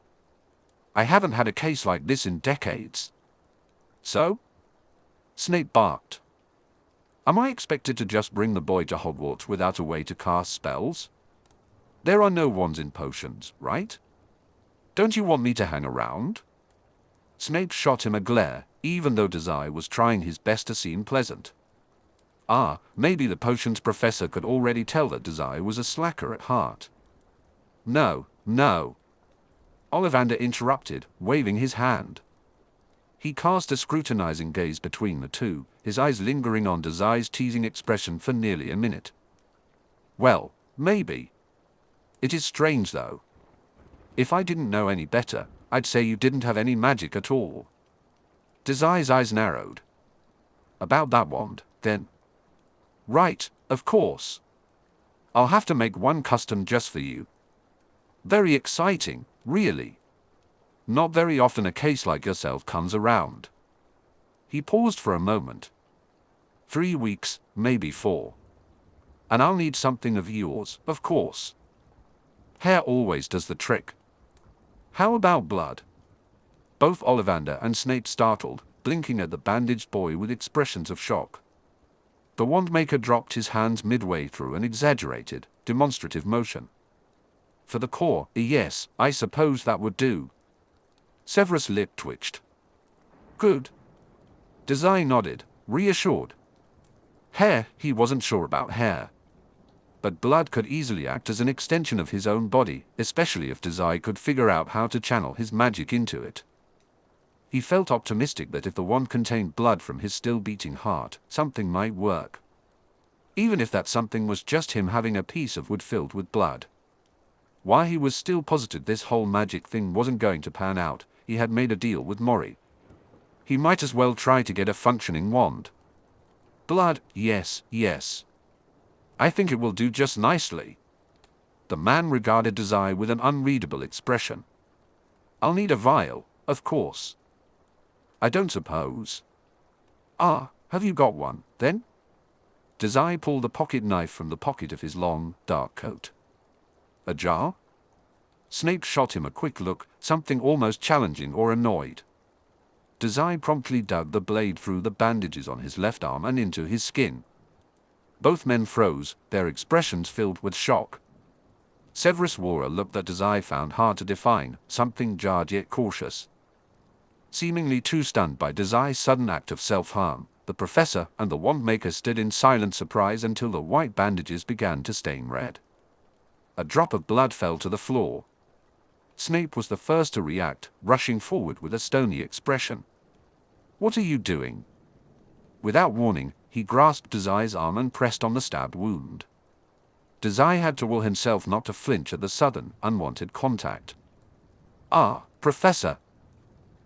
haven't had a case like this in decades. So? Snape barked. Am I expected to just bring the boy to Hogwarts without a way to cast spells? There are no wands in potions, right? Don't you want me to hang around? Snape shot him a glare, even though Dazai was trying his best to seem pleasant. Maybe the potions professor could already tell that Dazai was a slacker at heart. No. Ollivander interrupted, waving his hand. He cast a scrutinizing gaze between the two, his eyes lingering on Dazai's teasing expression for nearly a minute. Well, maybe. It is strange though. If I didn't know any better, I'd say you didn't have any magic at all. Dazai's eyes narrowed. About that wand, then? Right, of course. I'll have to make one custom just for you. Very exciting, really. Not very often a case like yourself comes around. He paused for a moment. 3 weeks, maybe 4. And I'll need something of yours, of course. Hair always does the trick. How about blood? Both Ollivander and Snape startled, blinking at the bandaged boy with expressions of shock. The wandmaker dropped his hands midway through an exaggerated, demonstrative motion. For the core, yes, I suppose that would do. Severus' lip twitched. Good. Dazai nodded, reassured. Hair, he wasn't sure about hair. But blood could easily act as an extension of his own body, especially if Dazai could figure out how to channel his magic into it. He felt optimistic that if the wand contained blood from his still-beating heart, something might work. Even if that something was just him having a piece of wood filled with blood. While he was still positive this whole magic thing wasn't going to pan out, he had made a deal with Mori. He might as well try to get a functioning wand. Blood, yes. I think it will do just nicely. The man regarded Dazai with an unreadable expression. I'll need a vial, of course. I don't suppose. Have you got one, then? Dazai pulled a pocket knife from the pocket of his long, dark coat. A jar? Snape shot him a quick look, something almost challenging or annoyed. Dazai promptly dug the blade through the bandages on his left arm and into his skin. Both men froze, their expressions filled with shock. Severus wore a look that Dazai found hard to define, something jarred yet cautious. Seemingly too stunned by Dazai's sudden act of self-harm, the professor and the wandmaker stood in silent surprise until the white bandages began to stain red. A drop of blood fell to the floor. Snape was the first to react, rushing forward with a stony expression. What are you doing? Without warning, he grasped Dazai's arm and pressed on the stabbed wound. Dazai had to will himself not to flinch at the sudden, unwanted contact. Professor!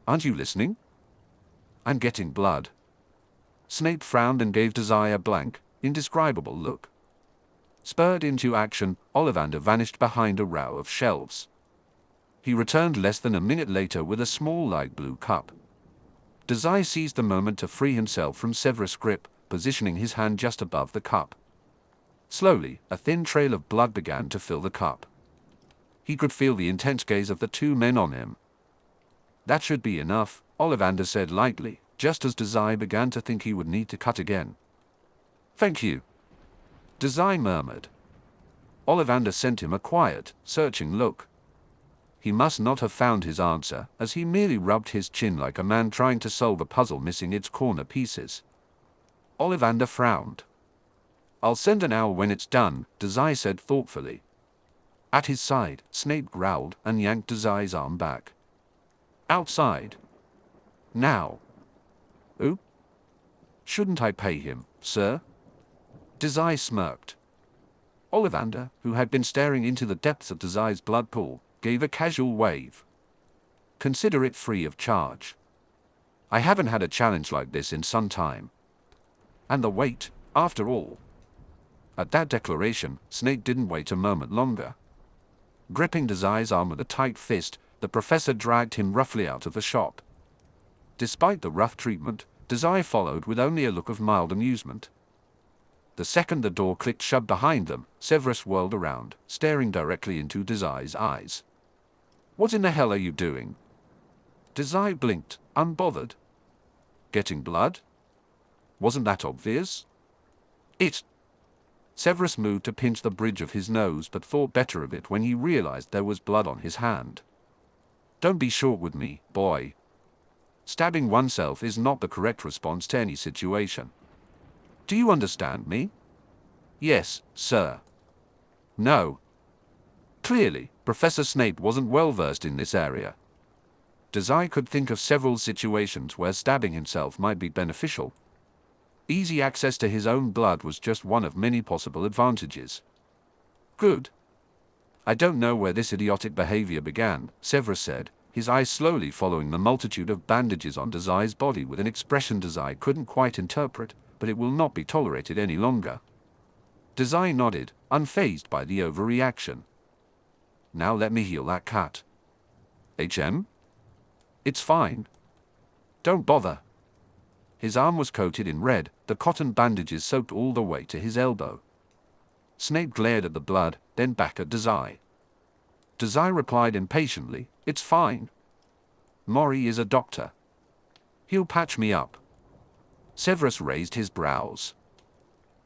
Aren't you listening? I'm getting blood. Snape frowned and gave Dazai a blank, indescribable look. Spurred into action, Ollivander vanished behind a row of shelves. He returned less than a minute later with a small light blue cup. Dazai seized the moment to free himself from Severus' grip, positioning his hand just above the cup. Slowly, a thin trail of blood began to fill the cup. He could feel the intense gaze of the two men on him. That should be enough, Ollivander said lightly, just as Dazai began to think he would need to cut again. Thank you. Dazai murmured. Ollivander sent him a quiet, searching look. He must not have found his answer, as he merely rubbed his chin like a man trying to solve a puzzle missing its corner pieces. Ollivander frowned. I'll send an owl when it's done, Dazai said thoughtfully. At his side, Snape growled and yanked Dazai's arm back. Outside. Now. Oh? Shouldn't I pay him, sir? Dazai smirked. Ollivander, who had been staring into the depths of Dazai's blood pool, gave a casual wave. Consider it free of charge. I haven't had a challenge like this in some time. And the weight, after all. At that declaration, Snape didn't wait a moment longer. Gripping Dazai's arm with a tight fist, the professor dragged him roughly out of the shop. Despite the rough treatment, Dazai followed with only a look of mild amusement. The second the door clicked shut behind them, Severus whirled around, staring directly into Dazai's eyes. "What in the hell are you doing?" Dazai blinked, unbothered. "Getting blood? Wasn't that obvious?" Severus moved to pinch the bridge of his nose but thought better of it when he realized there was blood on his hand. "Don't be short with me, boy. Stabbing oneself is not the correct response to any situation. Do you understand me?" "Yes, sir." "No." Clearly, Professor Snape wasn't well versed in this area. Dazai could think of several situations where stabbing himself might be beneficial. Easy access to his own blood was just one of many possible advantages. "Good. I don't know where this idiotic behavior began," Severus said, his eyes slowly following the multitude of bandages on Dazai's body with an expression Dazai couldn't quite interpret, but it will not be tolerated any longer. Dazai nodded, unfazed by the overreaction. "Now let me heal that cut." "HM? It's fine. Don't bother." His arm was coated in red, the cotton bandages soaked all the way to his elbow. Snape glared at the blood, then back at Dazai. Dazai replied impatiently, "It's fine. Mori is a doctor. He'll patch me up." Severus raised his brows.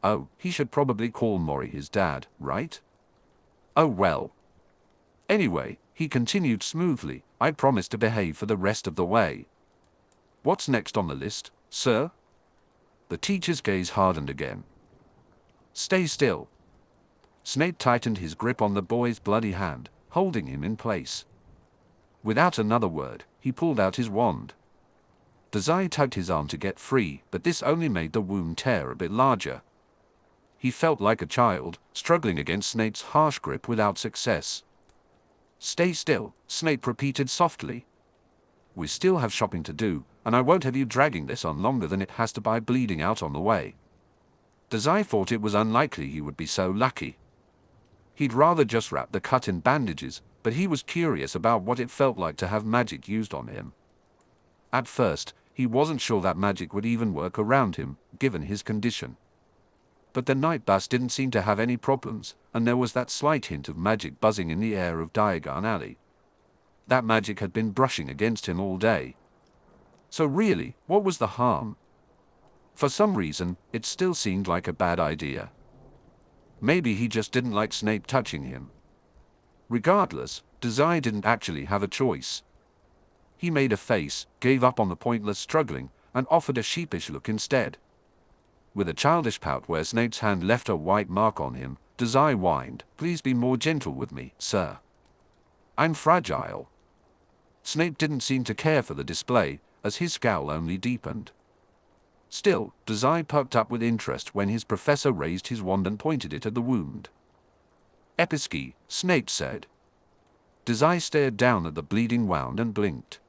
"Oh, he should probably call Mori his dad, right? Oh well. Anyway," he continued smoothly, "I promise to behave for the rest of the way. What's next on the list, sir?" The teacher's gaze hardened again. "Stay still." Snape tightened his grip on the boy's bloody hand, holding him in place. Without another word, he pulled out his wand. Dazai tugged his arm to get free, but this only made the wound tear a bit larger. He felt like a child, struggling against Snape's harsh grip without success. "Stay still," Snape repeated softly. "We still have shopping to do, and I won't have you dragging this on longer than it has to by bleeding out on the way." Dazai thought it was unlikely he would be so lucky. He'd rather just wrap the cut in bandages, but he was curious about what it felt like to have magic used on him. At first, he wasn't sure that magic would even work around him, given his condition. But the night bus didn't seem to have any problems, and there was that slight hint of magic buzzing in the air of Diagon Alley. That magic had been brushing against him all day. So really, what was the harm? For some reason, it still seemed like a bad idea. Maybe he just didn't like Snape touching him. Regardless, Dazai didn't actually have a choice. He made a face, gave up on the pointless struggling, and offered a sheepish look instead. With a childish pout where Snape's hand left a white mark on him, Dazai whined, "Please be more gentle with me, sir. I'm fragile." Snape didn't seem to care for the display, as his scowl only deepened. Still, Dazai perked up with interest when his professor raised his wand and pointed it at the wound. "Episky," Snape said. Dazai stared down at the bleeding wound and blinked.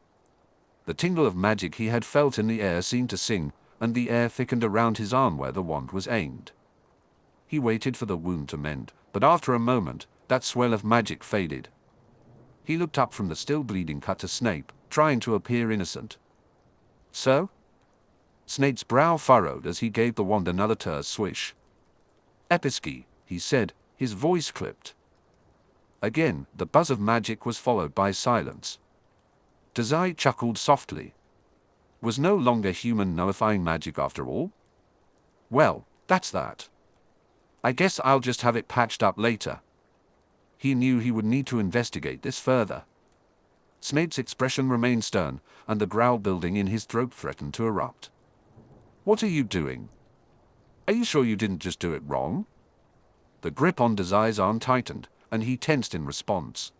The tingle of magic he had felt in the air seemed to sing, and the air thickened around his arm where the wand was aimed. He waited for the wound to mend, but after a moment, that swell of magic faded. He looked up from the still bleeding cut to Snape, trying to appear innocent. "So?" Snape's brow furrowed as he gave the wand another terse swish. "Episky," he said, his voice clipped. Again, the buzz of magic was followed by silence. Dazai chuckled softly. Was no longer human nullifying magic after all? "Well, that's that. I guess I'll just have it patched up later." He knew he would need to investigate this further. Snape's expression remained stern, and the growl building in his throat threatened to erupt. "What are you doing? Are you sure you didn't just do it wrong?" The grip on Dazai's arm tightened, and he tensed in response.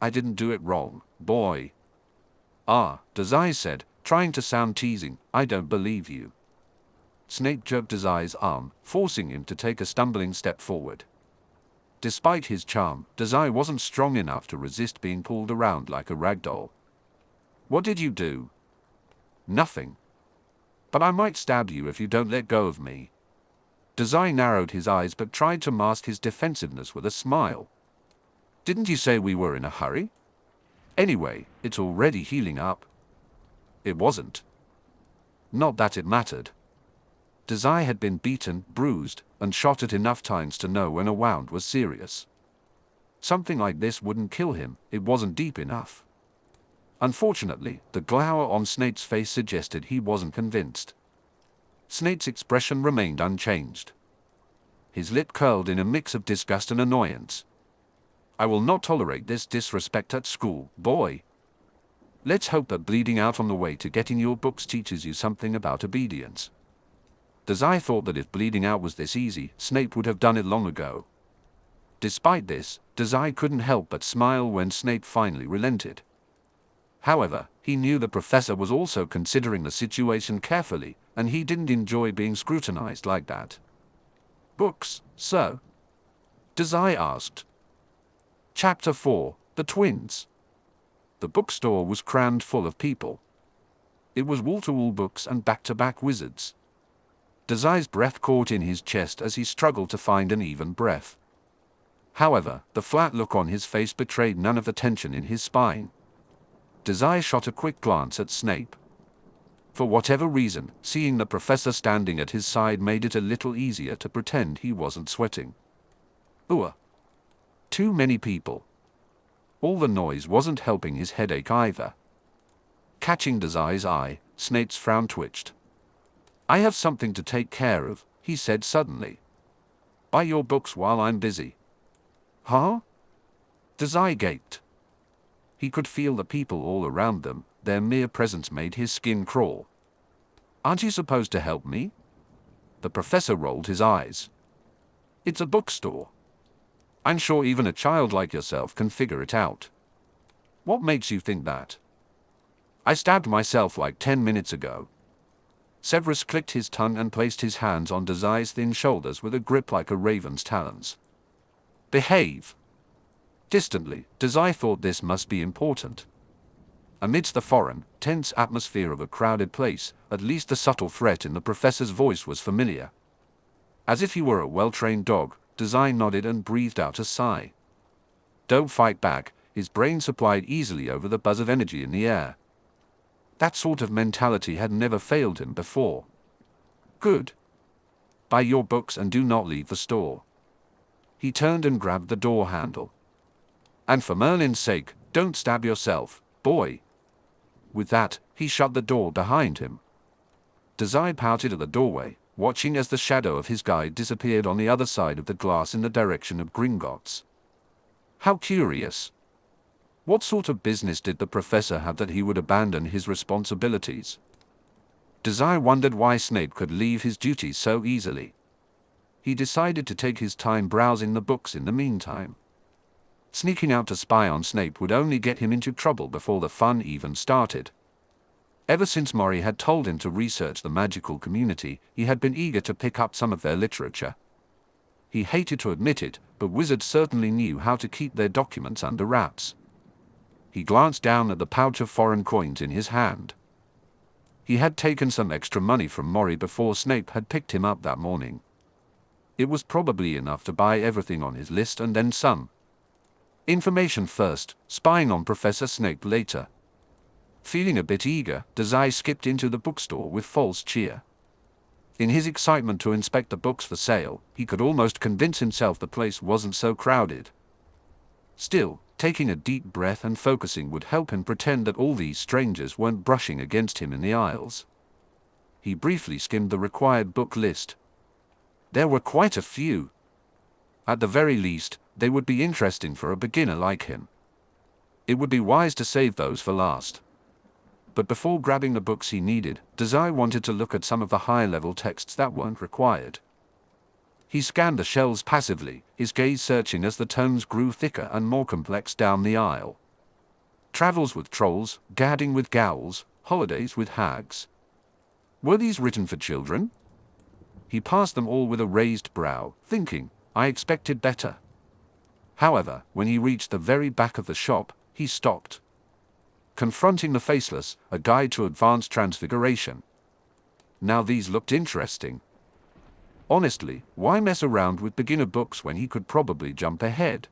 "I didn't do it wrong, boy." "Ah," Dazai said, trying to sound teasing, "I don't believe you." Snape jerked Dazai's arm, forcing him to take a stumbling step forward. Despite his charm, Dazai wasn't strong enough to resist being pulled around like a rag doll. "What did you do?" "Nothing. But I might stab you if you don't let go of me." Dazai narrowed his eyes but tried to mask his defensiveness with a smile. "Didn't you say we were in a hurry? Anyway, it's already healing up." It wasn't. Not that it mattered. Dazai had been beaten, bruised, and shot at enough times to know when a wound was serious. Something like this wouldn't kill him, it wasn't deep enough. Unfortunately, the glower on Snape's face suggested he wasn't convinced. Snape's expression remained unchanged. His lip curled in a mix of disgust and annoyance. "I will not tolerate this disrespect at school, boy. Let's hope that bleeding out on the way to getting your books teaches you something about obedience." Dazai thought that if bleeding out was this easy, Snape would have done it long ago. Despite this, Dazai couldn't help but smile when Snape finally relented. However, he knew the professor was also considering the situation carefully, and he didn't enjoy being scrutinized like that. "Books, sir?" Dazai asked. Chapter 4: The Twins. The bookstore was crammed full of people. It was wall-to-wall books and back-to-back wizards. Dazai's breath caught in his chest as he struggled to find an even breath. However, the flat look on his face betrayed none of the tension in his spine. Dazai shot a quick glance at Snape. For whatever reason, seeing the professor standing at his side made it a little easier to pretend he wasn't sweating. Too many people. All the noise wasn't helping his headache either. Catching Dazai's eye, Snape's frown twitched. "I have something to take care of," he said suddenly. "Buy your books while I'm busy." "Huh?" Dazai gaped. He could feel the people all around them, their mere presence made his skin crawl. "Aren't you supposed to help me?" The professor rolled his eyes. "It's a bookstore. I'm sure even a child like yourself can figure it out. What makes you think that?" "I stabbed myself like 10 minutes ago." Severus clicked his tongue and placed his hands on Dazai's thin shoulders with a grip like a raven's talons. "Behave." Distantly, Dazai thought this must be important. Amidst the foreign, tense atmosphere of a crowded place, at least the subtle threat in the professor's voice was familiar. As if he were a well-trained dog, Dazai nodded and breathed out a sigh. "Don't fight back," his brain supplied easily over the buzz of energy in the air. That sort of mentality had never failed him before. "Good. Buy your books and do not leave the store." He turned and grabbed the door handle. "And for Merlin's sake, don't stab yourself, boy." With that, he shut the door behind him. Dazai pouted at the doorway, watching as the shadow of his guide disappeared on the other side of the glass in the direction of Gringotts. How curious. What sort of business did the professor have that he would abandon his responsibilities? Dazai wondered why Snape could leave his duties so easily. He decided to take his time browsing the books in the meantime. Sneaking out to spy on Snape would only get him into trouble before the fun even started. Ever since Mori had told him to research the magical community, he had been eager to pick up some of their literature. He hated to admit it, but wizards certainly knew how to keep their documents under wraps. He glanced down at the pouch of foreign coins in his hand. He had taken some extra money from Mori before Snape had picked him up that morning. It was probably enough to buy everything on his list and then some. Information first, spying on Professor Snape later. Feeling a bit eager, Dazai skipped into the bookstore with false cheer. In his excitement to inspect the books for sale, he could almost convince himself the place wasn't so crowded. Still, taking a deep breath and focusing would help him pretend that all these strangers weren't brushing against him in the aisles. He briefly skimmed the required book list. There were quite a few. At the very least, they would be interesting for a beginner like him. It would be wise to save those for last. But before grabbing the books he needed, Dazai wanted to look at some of the high-level texts that weren't required. He scanned the shelves passively, his gaze searching as the tomes grew thicker and more complex down the aisle. Travels with trolls, gadding with gowls, holidays with hags. Were these written for children? He passed them all with a raised brow, thinking, I expected better. However, when he reached the very back of the shop, he stopped. Confronting the Faceless, a guide to advanced transfiguration. Now these looked interesting. Honestly, why mess around with beginner books when he could probably jump ahead?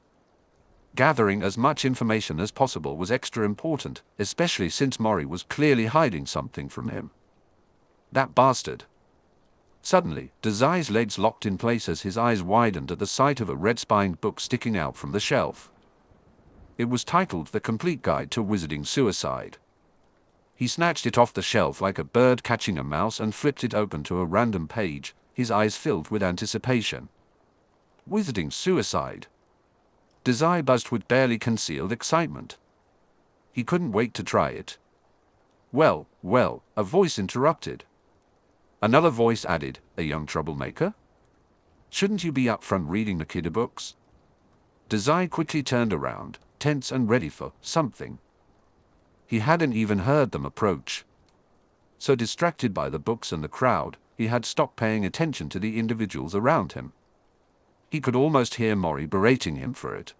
Gathering as much information as possible was extra important, especially since Mori was clearly hiding something from him. That bastard. Suddenly, Dazai's legs locked in place as his eyes widened at the sight of a red-spined book sticking out from the shelf. It was titled The Complete Guide to Wizarding Suicide. He snatched it off the shelf like a bird catching a mouse and flipped it open to a random page, his eyes filled with anticipation. Wizarding Suicide. Dazai buzzed with barely concealed excitement. He couldn't wait to try it. Well, a voice interrupted. Another voice added, a young troublemaker? Shouldn't you be up front reading the kiddie books? Dazai quickly turned around, tense and ready for something. He hadn't even heard them approach. So distracted by the books and the crowd, he had stopped paying attention to the individuals around him. He could almost hear Mori berating him for it.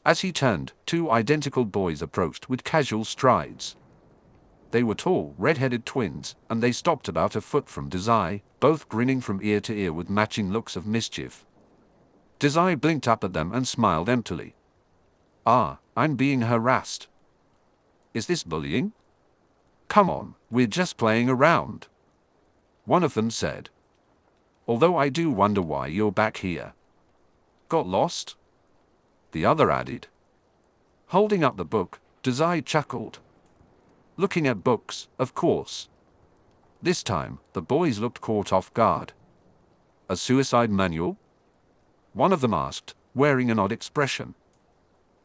As he turned, two identical boys approached with casual strides. They were tall, red-headed twins, and they stopped about a foot from Dazai, both grinning from ear to ear with matching looks of mischief. Dazai blinked up at them and smiled emptily. Ah, I'm being harassed. Is this bullying? Come on, we're just playing around. One of them said. Although I do wonder why you're back here. Got lost? The other added. Holding up the book, Dazai chuckled. Looking at books, of course. This time, the boys looked caught off guard. A suicide manual? One of them asked, wearing an odd expression.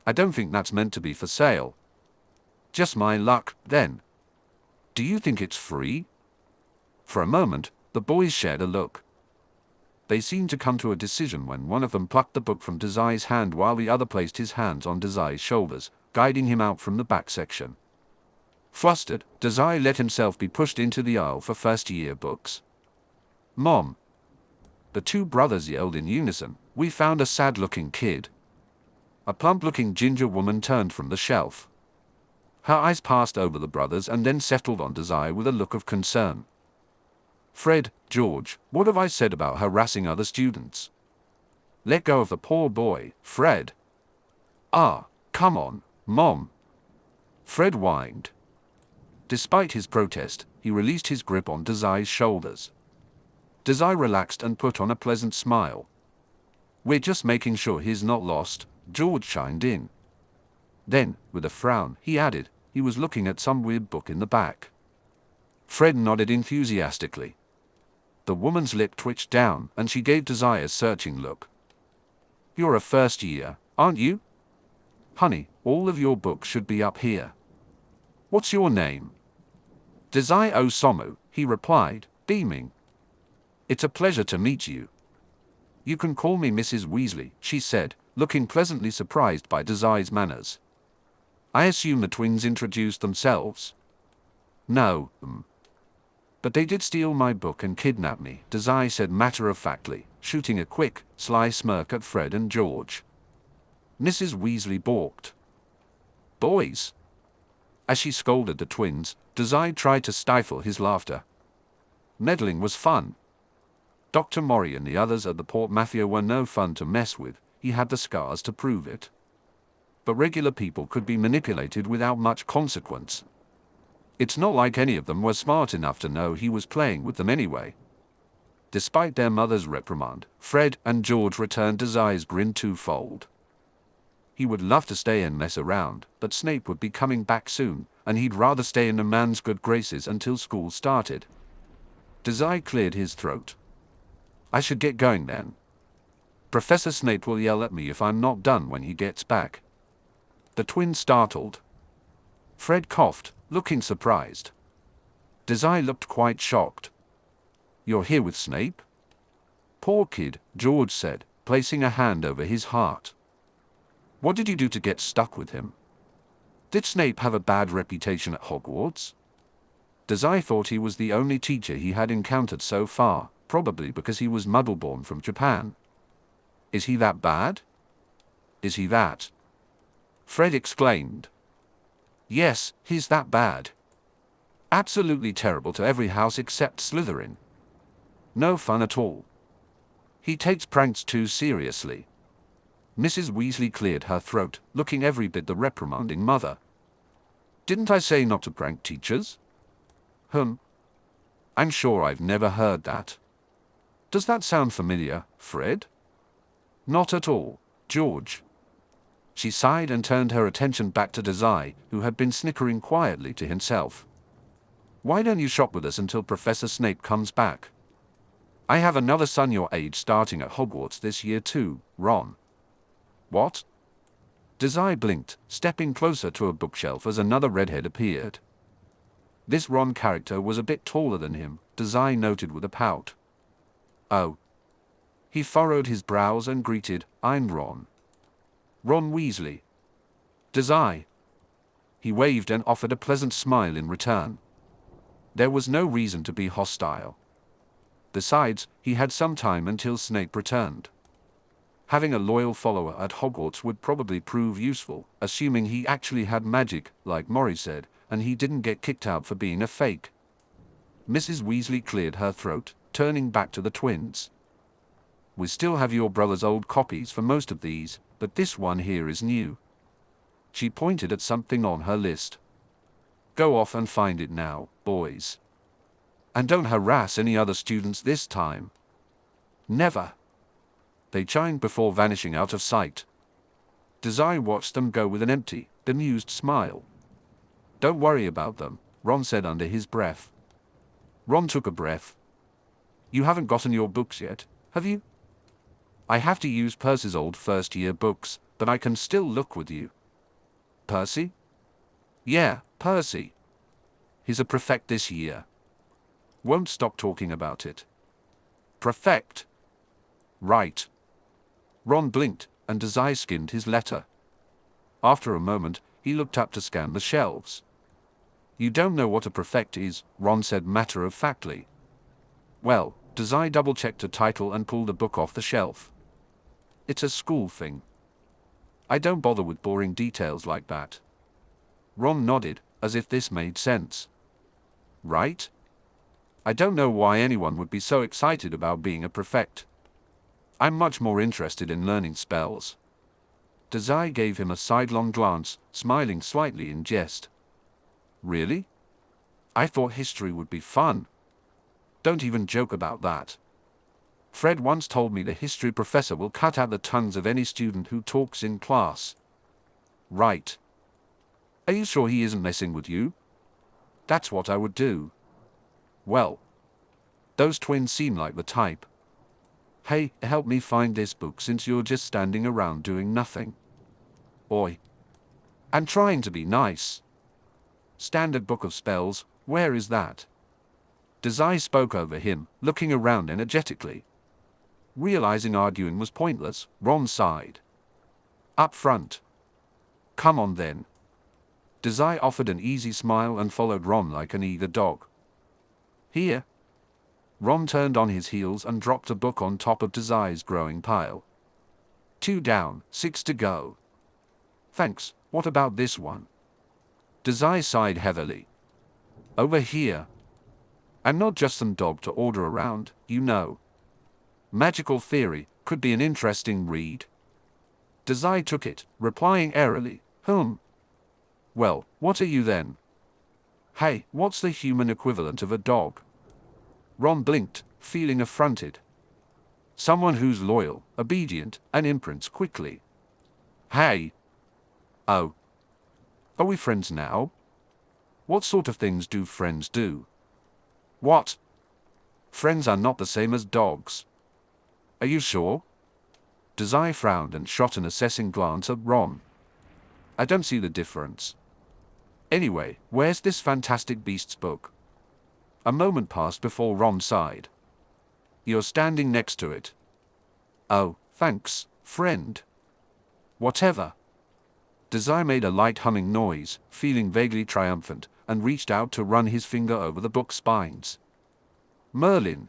I don't think that's meant to be for sale. Just my luck, then. Do you think it's free? For a moment, the boys shared a look. They seemed to come to a decision when one of them plucked the book from Dazai's hand while the other placed his hands on Dazai's shoulders, guiding him out from the back section. Flustered, Dazai let himself be pushed into the aisle for first-year books. Mom! The two brothers yelled in unison, we found a sad-looking kid. A plump-looking ginger woman turned from the shelf. Her eyes passed over the brothers and then settled on Dazai with a look of concern. Fred, George, what have I said about harassing other students? Let go of the poor boy, Fred. Ah, come on, Mom. Fred whined. Despite his protest, he released his grip on Dazai's shoulders. Dazai relaxed and put on a pleasant smile. We're just making sure he's not lost, George chimed in. Then, with a frown, he added, he was looking at some weird book in the back. Fred nodded enthusiastically. The woman's lip twitched down, and she gave Dazai a searching look. You're a first year, aren't you? Honey, all of your books should be up here. What's your name? Dazai Osamu, he replied, beaming. It's a pleasure to meet you. You can call me Mrs. Weasley, she said, looking pleasantly surprised by Dazai's manners. I assume the twins introduced themselves? No, But they did steal my book and kidnap me, Dazai said matter-of-factly, shooting a quick, sly smirk at Fred and George. Mrs. Weasley balked. Boys! As she scolded the twins, Dazai tried to stifle his laughter. Meddling was fun. Dr. Mori and the others at the Port Mafia were no fun to mess with, he had the scars to prove it. But regular people could be manipulated without much consequence. It's not like any of them were smart enough to know he was playing with them anyway. Despite their mother's reprimand, Fred and George returned Dazai's grin twofold. He would love to stay and mess around, but Snape would be coming back soon, and he'd rather stay in the man's good graces until school started. Dazai cleared his throat. I should get going then. Professor Snape will yell at me if I'm not done when he gets back. The twins startled. Fred coughed, looking surprised. Dazai looked quite shocked. You're here with Snape? Poor kid, George said, placing a hand over his heart. What did you do to get stuck with him? Did Snape have a bad reputation at Hogwarts? Dazai thought he was the only teacher he had encountered so far, probably because he was Muggleborn from Japan. Is he that bad? Is he that? Fred exclaimed. Yes, he's that bad. Absolutely terrible to every house except Slytherin. No fun at all. He takes pranks too seriously. Mrs. Weasley cleared her throat, looking every bit the reprimanding mother. Didn't I say not to prank teachers? I'm sure I've never heard that. Does that sound familiar, Fred? Not at all, George. She sighed and turned her attention back to Dazai, who had been snickering quietly to himself. Why don't you shop with us until Professor Snape comes back? I have another son your age starting at Hogwarts this year too, Ron. What? Dazai blinked, stepping closer to a bookshelf as another redhead appeared. This Ron character was a bit taller than him, Dazai noted with a pout. Oh. He furrowed his brows and greeted, I'm Ron. Ron Weasley. Dazai. He waved and offered a pleasant smile in return. There was no reason to be hostile. Besides, he had some time until Snape returned. Having a loyal follower at Hogwarts would probably prove useful, assuming he actually had magic, like Maury said, and he didn't get kicked out for being a fake. Mrs. Weasley cleared her throat, turning back to the twins. We still have your brother's old copies for most of these, but this one here is new. She pointed at something on her list. Go off and find it now, boys. And don't harass any other students this time. Never. They chimed before vanishing out of sight. Dazai watched them go with an empty, bemused smile. Don't worry about them, Ron said under his breath. Ron took a breath. You haven't gotten your books yet, have you? I have to use Percy's old first-year books, but I can still look with you. Percy? Yeah, Percy. He's a prefect this year. Won't stop talking about it. Prefect? Right. Ron blinked, and Dazai skimmed his letter. After a moment, he looked up to scan the shelves. You don't know what a prefect is, Ron said matter-of-factly. Well, Dazai double-checked a title and pulled a book off the shelf. It's a school thing. I don't bother with boring details like that. Ron nodded, as if this made sense. Right? I don't know why anyone would be so excited about being a prefect. I'm much more interested in learning spells. Dazai gave him a sidelong glance, smiling slightly in jest. Really? I thought history would be fun. Don't even joke about that. Fred once told me the history professor will cut out the tongues of any student who talks in class. Right. Are you sure he isn't messing with you? That's what I would do. Well, those twins seem like the type. Hey, help me find this book since you're just standing around doing nothing. Oi. I'm trying to be nice. Standard book of spells, where is that? Dazai spoke over him, looking around energetically. Realizing arguing was pointless, Ron sighed. Up front. Come on then. Dazai offered an easy smile and followed Ron like an eager dog. Here. Ron turned on his heels and dropped a book on top of Dazai's growing pile. 2 down, 6 to go. Thanks, what about this one? Dazai sighed heavily. Over here. I'm not just some dog to order around, you know. Magical theory could be an interesting read. Dazai took it, replying airily, Well, what are you then? Hey, what's the human equivalent of a dog? Ron blinked, feeling affronted. Someone who's loyal, obedient, and imprints quickly. Hey. Oh. Are we friends now? What sort of things do friends do? What? Friends are not the same as dogs. Are you sure? Dazai frowned and shot an assessing glance at Ron. I don't see the difference. Anyway, where's this Fantastic Beasts book? A moment passed before Ron sighed. You're standing next to it. Oh, thanks, friend. Whatever. Dazai made a light humming noise, feeling vaguely triumphant, and reached out to run his finger over the book spines. Merlin!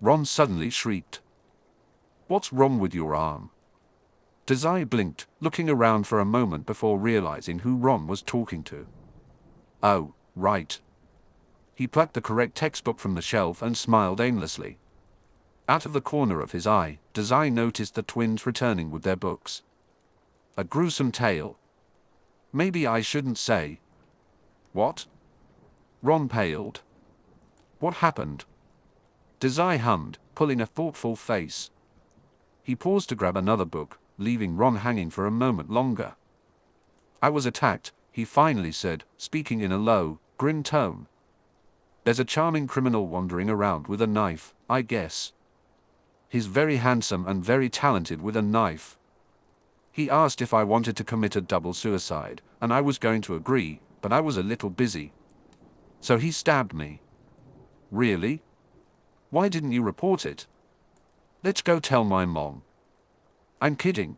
Ron suddenly shrieked. What's wrong with your arm? Dazai blinked, looking around for a moment before realizing who Ron was talking to. Oh, right. He plucked the correct textbook from the shelf and smiled aimlessly. Out of the corner of his eye, Dazai noticed the twins returning with their books. A gruesome tale. Maybe I shouldn't say. What? Ron paled. What happened? Dazai hummed, pulling a thoughtful face. He paused to grab another book, leaving Ron hanging for a moment longer. I was attacked, he finally said, speaking in a low, grim tone. There's a charming criminal wandering around with a knife, I guess. He's very handsome and very talented with a knife. He asked if I wanted to commit a double suicide, and I was going to agree, but I was a little busy. So he stabbed me. Really? Why didn't you report it? Let's go tell my mom. I'm kidding.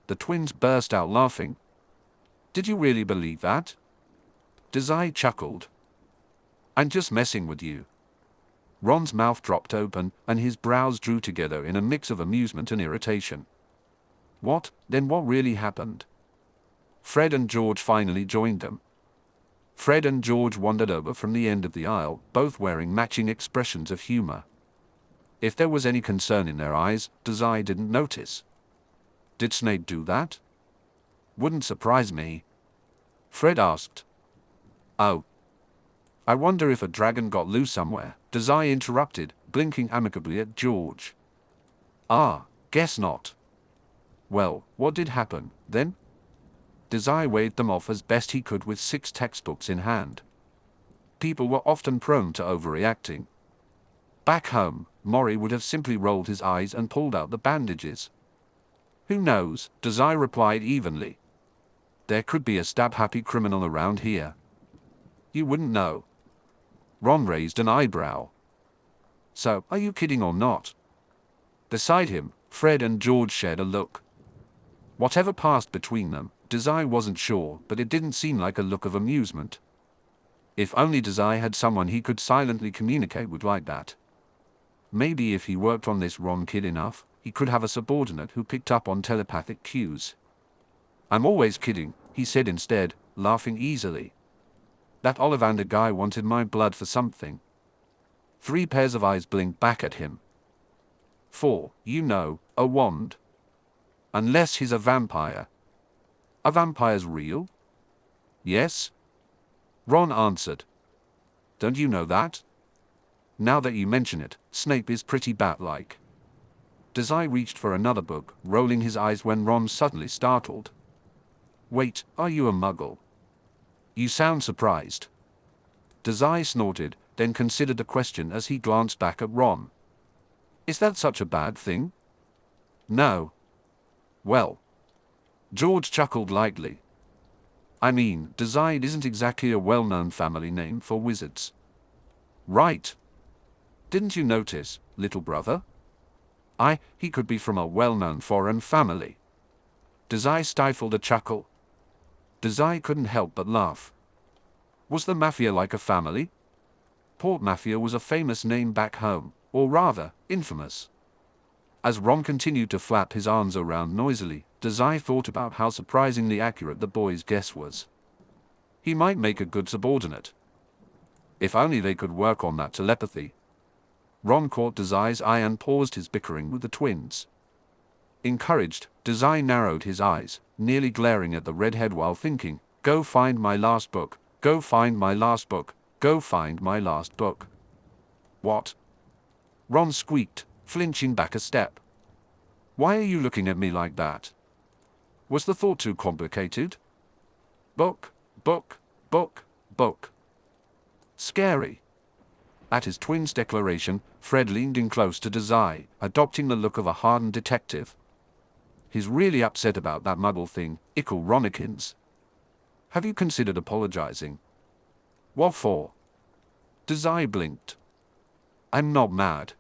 The twins burst out laughing. Did you really believe that? Dazai chuckled. I'm just messing with you. Ron's mouth dropped open, and his brows drew together in a mix of amusement and irritation. What, then what really happened? Fred and George finally joined them. Fred and George wandered over from the end of the aisle, both wearing matching expressions of humor. If there was any concern in their eyes, Dazai didn't notice. Did Snape do that? Wouldn't surprise me. Fred asked. Oh. I wonder if a dragon got loose somewhere, Dazai interrupted, blinking amicably at George. Ah, guess not. Well, what did happen, then? Dazai waved them off as best he could with 6 textbooks in hand. People were often prone to overreacting. Back home, Mori would have simply rolled his eyes and pulled out the bandages. Who knows, Dazai replied evenly. There could be a stab-happy criminal around here. You wouldn't know. Ron raised an eyebrow. So, are you kidding or not? Beside him, Fred and George shared a look. Whatever passed between them, Dazai wasn't sure, but it didn't seem like a look of amusement. If only Dazai had someone he could silently communicate with like that. Maybe if he worked on this Ron kid enough, he could have a subordinate who picked up on telepathic cues. I'm always kidding, he said instead, laughing easily. That Ollivander guy wanted my blood for something. 3 pairs of eyes blinked back at him. 4, you know, a wand. Unless he's a vampire. Are vampires real? Yes. Ron answered. Don't you know that? Now that you mention it, Snape is pretty bat-like. Dazai reached for another book, rolling his eyes when Ron suddenly startled. Wait, are you a muggle? You sound surprised. Dazai snorted, then considered the question as he glanced back at Ron. Is that such a bad thing? No. Well. George chuckled lightly. I mean, Dazai isn't exactly a well-known family name for wizards. Right. Didn't you notice, little brother? He could be from a well-known foreign family. Dazai stifled a chuckle. Dazai couldn't help but laugh. Was the Mafia like a family? Port Mafia was a famous name back home, or rather, infamous. As Ron continued to flap his arms around noisily, Dazai thought about how surprisingly accurate the boy's guess was. He might make a good subordinate. If only they could work on that telepathy. Ron caught Dazai's eye and paused his bickering with the twins. Encouraged, Dazai narrowed his eyes, nearly glaring at the redhead while thinking, go find my last book, go find my last book, go find my last book. What? Ron squeaked, flinching back a step. Why are you looking at me like that? Was the thought too complicated? Book, book, book, book. Scary. At his twin's declaration, Fred leaned in close to Dazai, adopting the look of a hardened detective. He's really upset about that muggle thing, Ickle Ronikins. Have you considered apologizing? What for? Dazai blinked. I'm not mad.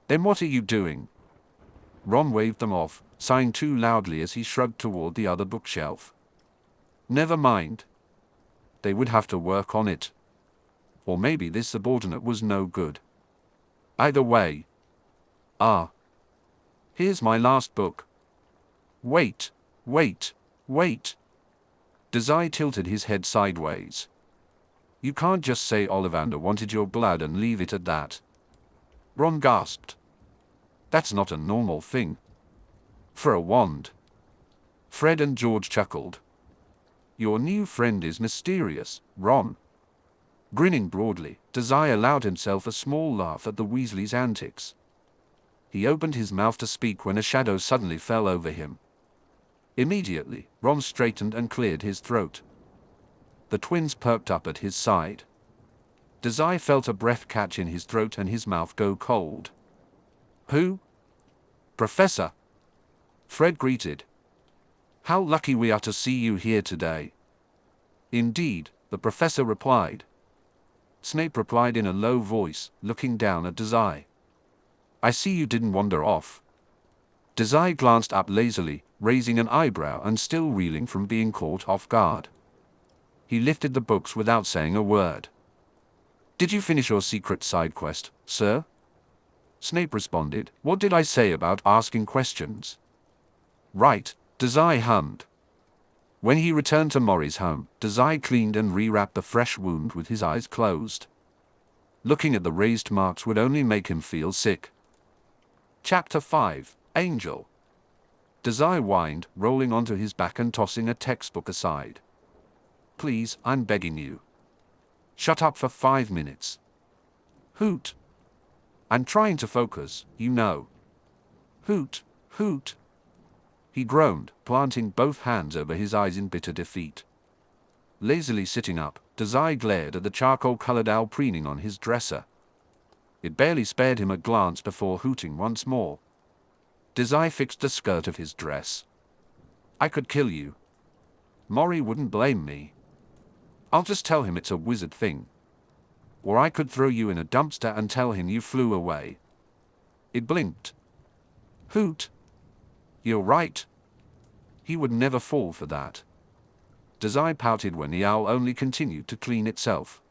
Then what are you doing? Ron waved them off, sighing too loudly as he shrugged toward the other bookshelf. Never mind. They would have to work on it. Or maybe this subordinate was no good. Either way. Here's my last book. Wait, wait, wait. Dazai tilted his head sideways. You can't just say Ollivander wanted your blood and leave it at that. Ron gasped. That's not a normal thing. For a wand. Fred and George chuckled. Your new friend is mysterious, Ron. Grinning broadly, Dazai allowed himself a small laugh at the Weasleys' antics. He opened his mouth to speak when a shadow suddenly fell over him. Immediately, Ron straightened and cleared his throat. The twins perked up at his side. Dazai felt a breath catch in his throat and his mouth go cold. "Who?" "Professor," Fred greeted. "How lucky we are to see you here today." "Indeed," the professor replied. Snape replied in a low voice, looking down at Dazai. "I see you didn't wander off." Dazai glanced up lazily, raising an eyebrow and still reeling from being caught off guard. He lifted the books without saying a word. "Did you finish your secret side quest, sir?" Snape responded. "What did I say about asking questions?" "Right," Dazai hummed. When he returned to Mori's home, Dazai cleaned and rewrapped the fresh wound with his eyes closed. Looking at the raised marks would only make him feel sick. Chapter 5, Angel. Dazai whined, rolling onto his back and tossing a textbook aside. "Please, I'm begging you. Shut up for 5 minutes." "Hoot. I'm trying to focus, you know." "Hoot, hoot." He groaned, planting both hands over his eyes in bitter defeat. Lazily sitting up, Dazai glared at the charcoal-colored owl preening on his dresser. It barely spared him a glance before hooting once more. Dazai fixed the skirt of his dress. "I could kill you. Mori wouldn't blame me. I'll just tell him it's a wizard thing. Or I could throw you in a dumpster and tell him you flew away." It blinked. "Hoot. You're right. He would never fall for that." Dazai pouted when the owl only continued to clean itself.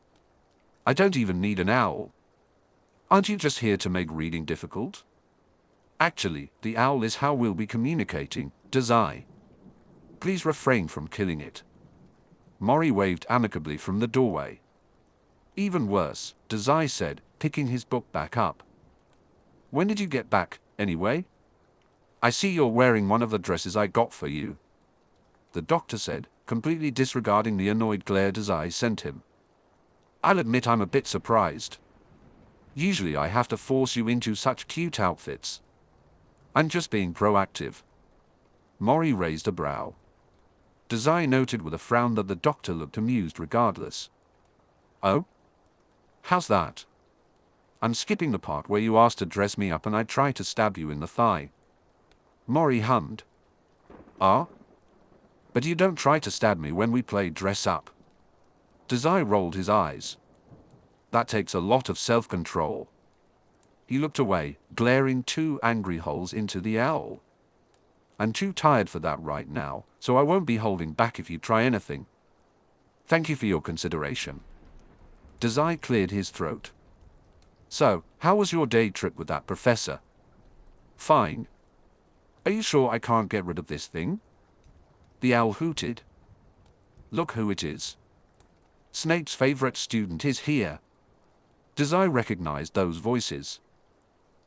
"I don't even need an owl. Aren't you just here to make reading difficult?" "Actually, the owl is how we'll be communicating, Dazai. Please refrain from killing it." Mori waved amicably from the doorway. "Even worse," Dazai said, picking his book back up. "When did you get back, anyway? I see you're wearing one of the dresses I got for you," the doctor said, completely disregarding the annoyed glare Dazai sent him. "I'll admit I'm a bit surprised. Usually I have to force you into such cute outfits." "I'm just being proactive." Mori raised a brow. Dazai noted with a frown that the doctor looked amused regardless. "Oh? How's that? I'm skipping the part where you asked to dress me up and I tried to stab you in the thigh." Mori hummed. "Ah? But you don't try to stab me when we play dress up." Dazai rolled his eyes. "That takes a lot of self-control." He looked away, glaring 2 angry holes into the owl. "I'm too tired for that right now, so I won't be holding back if you try anything. Thank you for your consideration." Dazai cleared his throat. "So, how was your day trip with that professor?" "Fine. Are you sure I can't get rid of this thing?" The owl hooted. "Look who it is. Snape's favorite student is here." Dazai recognized those voices.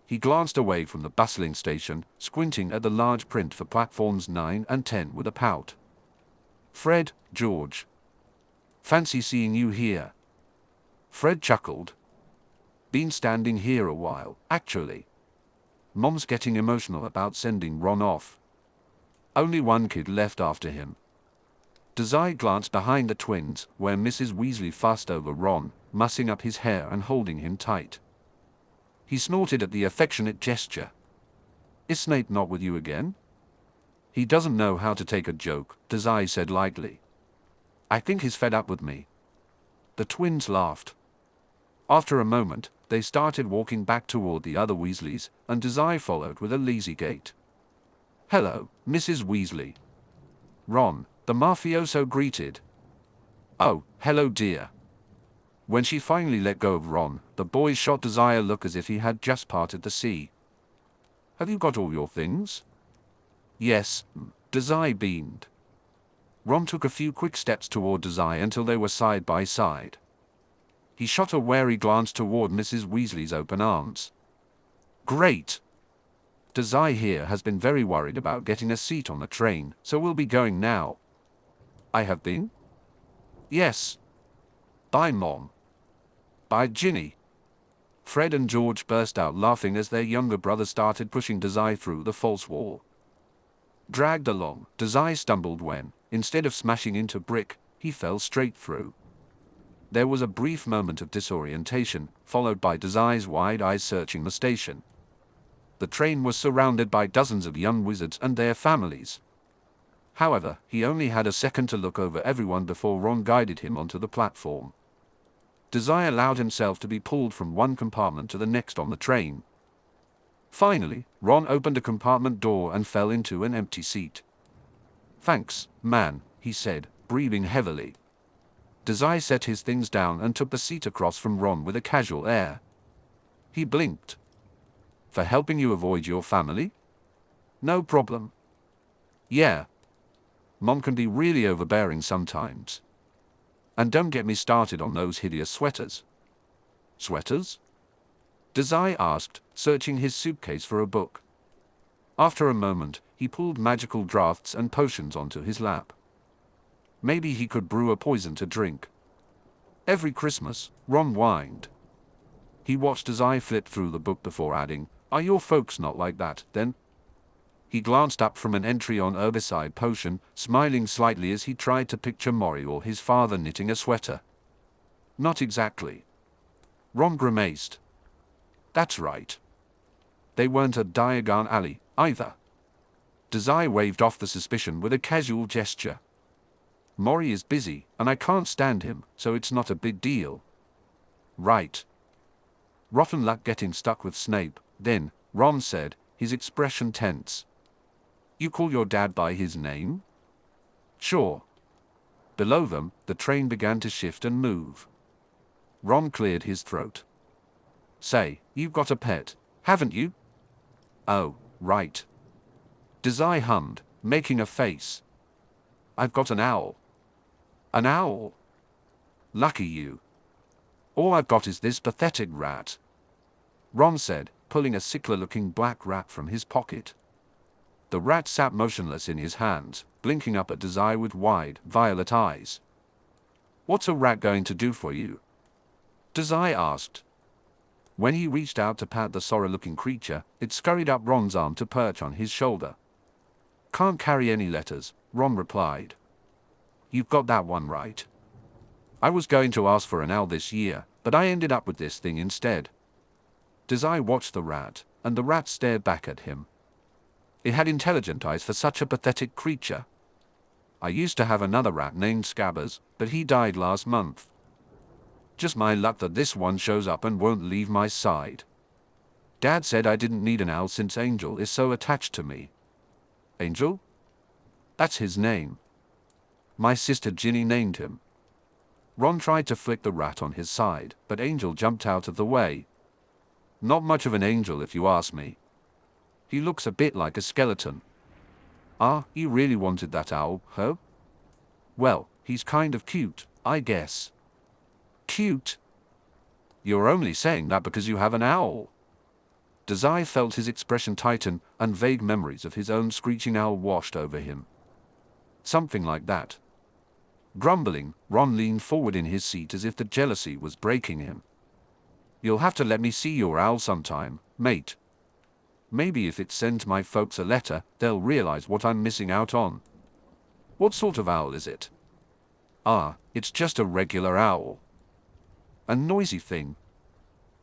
He glanced away from the bustling station, squinting at the large print for platforms 9 and 10 with a pout. "Fred, George. Fancy seeing you here." Fred chuckled. "Been standing here a while, actually. Mom's getting emotional about sending Ron off. Only one kid left after him." Dazai glanced behind the twins, where Mrs. Weasley fussed over Ron, mussing up his hair and holding him tight. He snorted at the affectionate gesture. "Is Snape not with you again?" "He doesn't know how to take a joke," Dazai said lightly. "I think he's fed up with me." The twins laughed. After a moment, they started walking back toward the other Weasleys, and Dazai followed with a lazy gait. "Hello, Mrs. Weasley." Ron, the mafioso, greeted. "Oh, hello dear." When she finally let go of Ron, the boys shot Dazai a look as if he had just parted the sea. "Have you got all your things?" "Yes," Dazai beamed. Ron took a few quick steps toward Dazai until they were side by side. He shot a wary glance toward Mrs. Weasley's open arms. "Great. Dazai here has been very worried about getting a seat on the train, so we'll be going now." "I have been?" "Yes. Bye, Mom." By Ginny. Fred and George burst out laughing as their younger brother started pushing Dazai through the false wall. Dragged along, Dazai stumbled when, instead of smashing into brick, he fell straight through. There was a brief moment of disorientation, followed by Dazai's wide eyes searching the station. The train was surrounded by dozens of young wizards and their families. However, he only had a second to look over everyone before Ron guided him onto the platform. Dazai allowed himself to be pulled from one compartment to the next on the train. Finally, Ron opened a compartment door and fell into an empty seat. "Thanks, man," he said, breathing heavily. Dazai set his things down and took the seat across from Ron with a casual air. He blinked. "For helping you avoid your family?" "No problem." "Yeah. Mom can be really overbearing sometimes. And don't get me started on those hideous sweaters." "Sweaters?" Dazai asked, searching his suitcase for a book. After a moment, he pulled magical drafts and potions onto his lap. Maybe he could brew a poison to drink. Every Christmas, Ron whined. He watched Dazai flip through the book before adding, "Are your folks not like that, then?" He glanced up from an entry on herbicide potion, smiling slightly as he tried to picture Mori or his father knitting a sweater. "Not exactly." Ron grimaced. "That's right. They weren't at Diagon Alley, either." Dazai waved off the suspicion with a casual gesture. "Mori is busy, and I can't stand him, so it's not a big deal." "Right. Rotten luck getting stuck with Snape," then, Ron said, his expression tense. "You call your dad by his name?" "Sure." Below them, the train began to shift and move. Ron cleared his throat. "Say, you've got a pet, haven't you?" "Oh, right." Dazai hummed, making a face. "I've got an owl." "An owl? Lucky you. All I've got is this pathetic rat," Ron said, pulling a sickly-looking black rat from his pocket. The rat sat motionless in his hands, blinking up at Dazai with wide, violet eyes. "What's a rat going to do for you?" Dazai asked. When he reached out to pat the sorry-looking creature, it scurried up Ron's arm to perch on his shoulder. "Can't carry any letters," Ron replied. "You've got that one right. I was going to ask for an owl this year, but I ended up with this thing instead." Dazai watched the rat, and the rat stared back at him. It had intelligent eyes for such a pathetic creature. "I used to have another rat named Scabbers, but he died last month. Just my luck that this one shows up and won't leave my side. Dad said I didn't need an owl since Angel is so attached to me." "Angel?" "That's his name. My sister Ginny named him." Ron tried to flick the rat on his side, but Angel jumped out of the way. "Not much of an angel if you ask me. He looks a bit like a skeleton." "Ah, you really wanted that owl, huh?" "Well, he's kind of cute, I guess." "Cute? You're only saying that because you have an owl." Dazai felt his expression tighten, and vague memories of his own screeching owl washed over him. "Something like that." Grumbling, Ron leaned forward in his seat as if the jealousy was breaking him. "You'll have to let me see your owl sometime, mate. Maybe if it sends my folks a letter, they'll realize what I'm missing out on." "What sort of owl is it?" "Ah, it's just a regular owl." "A noisy thing."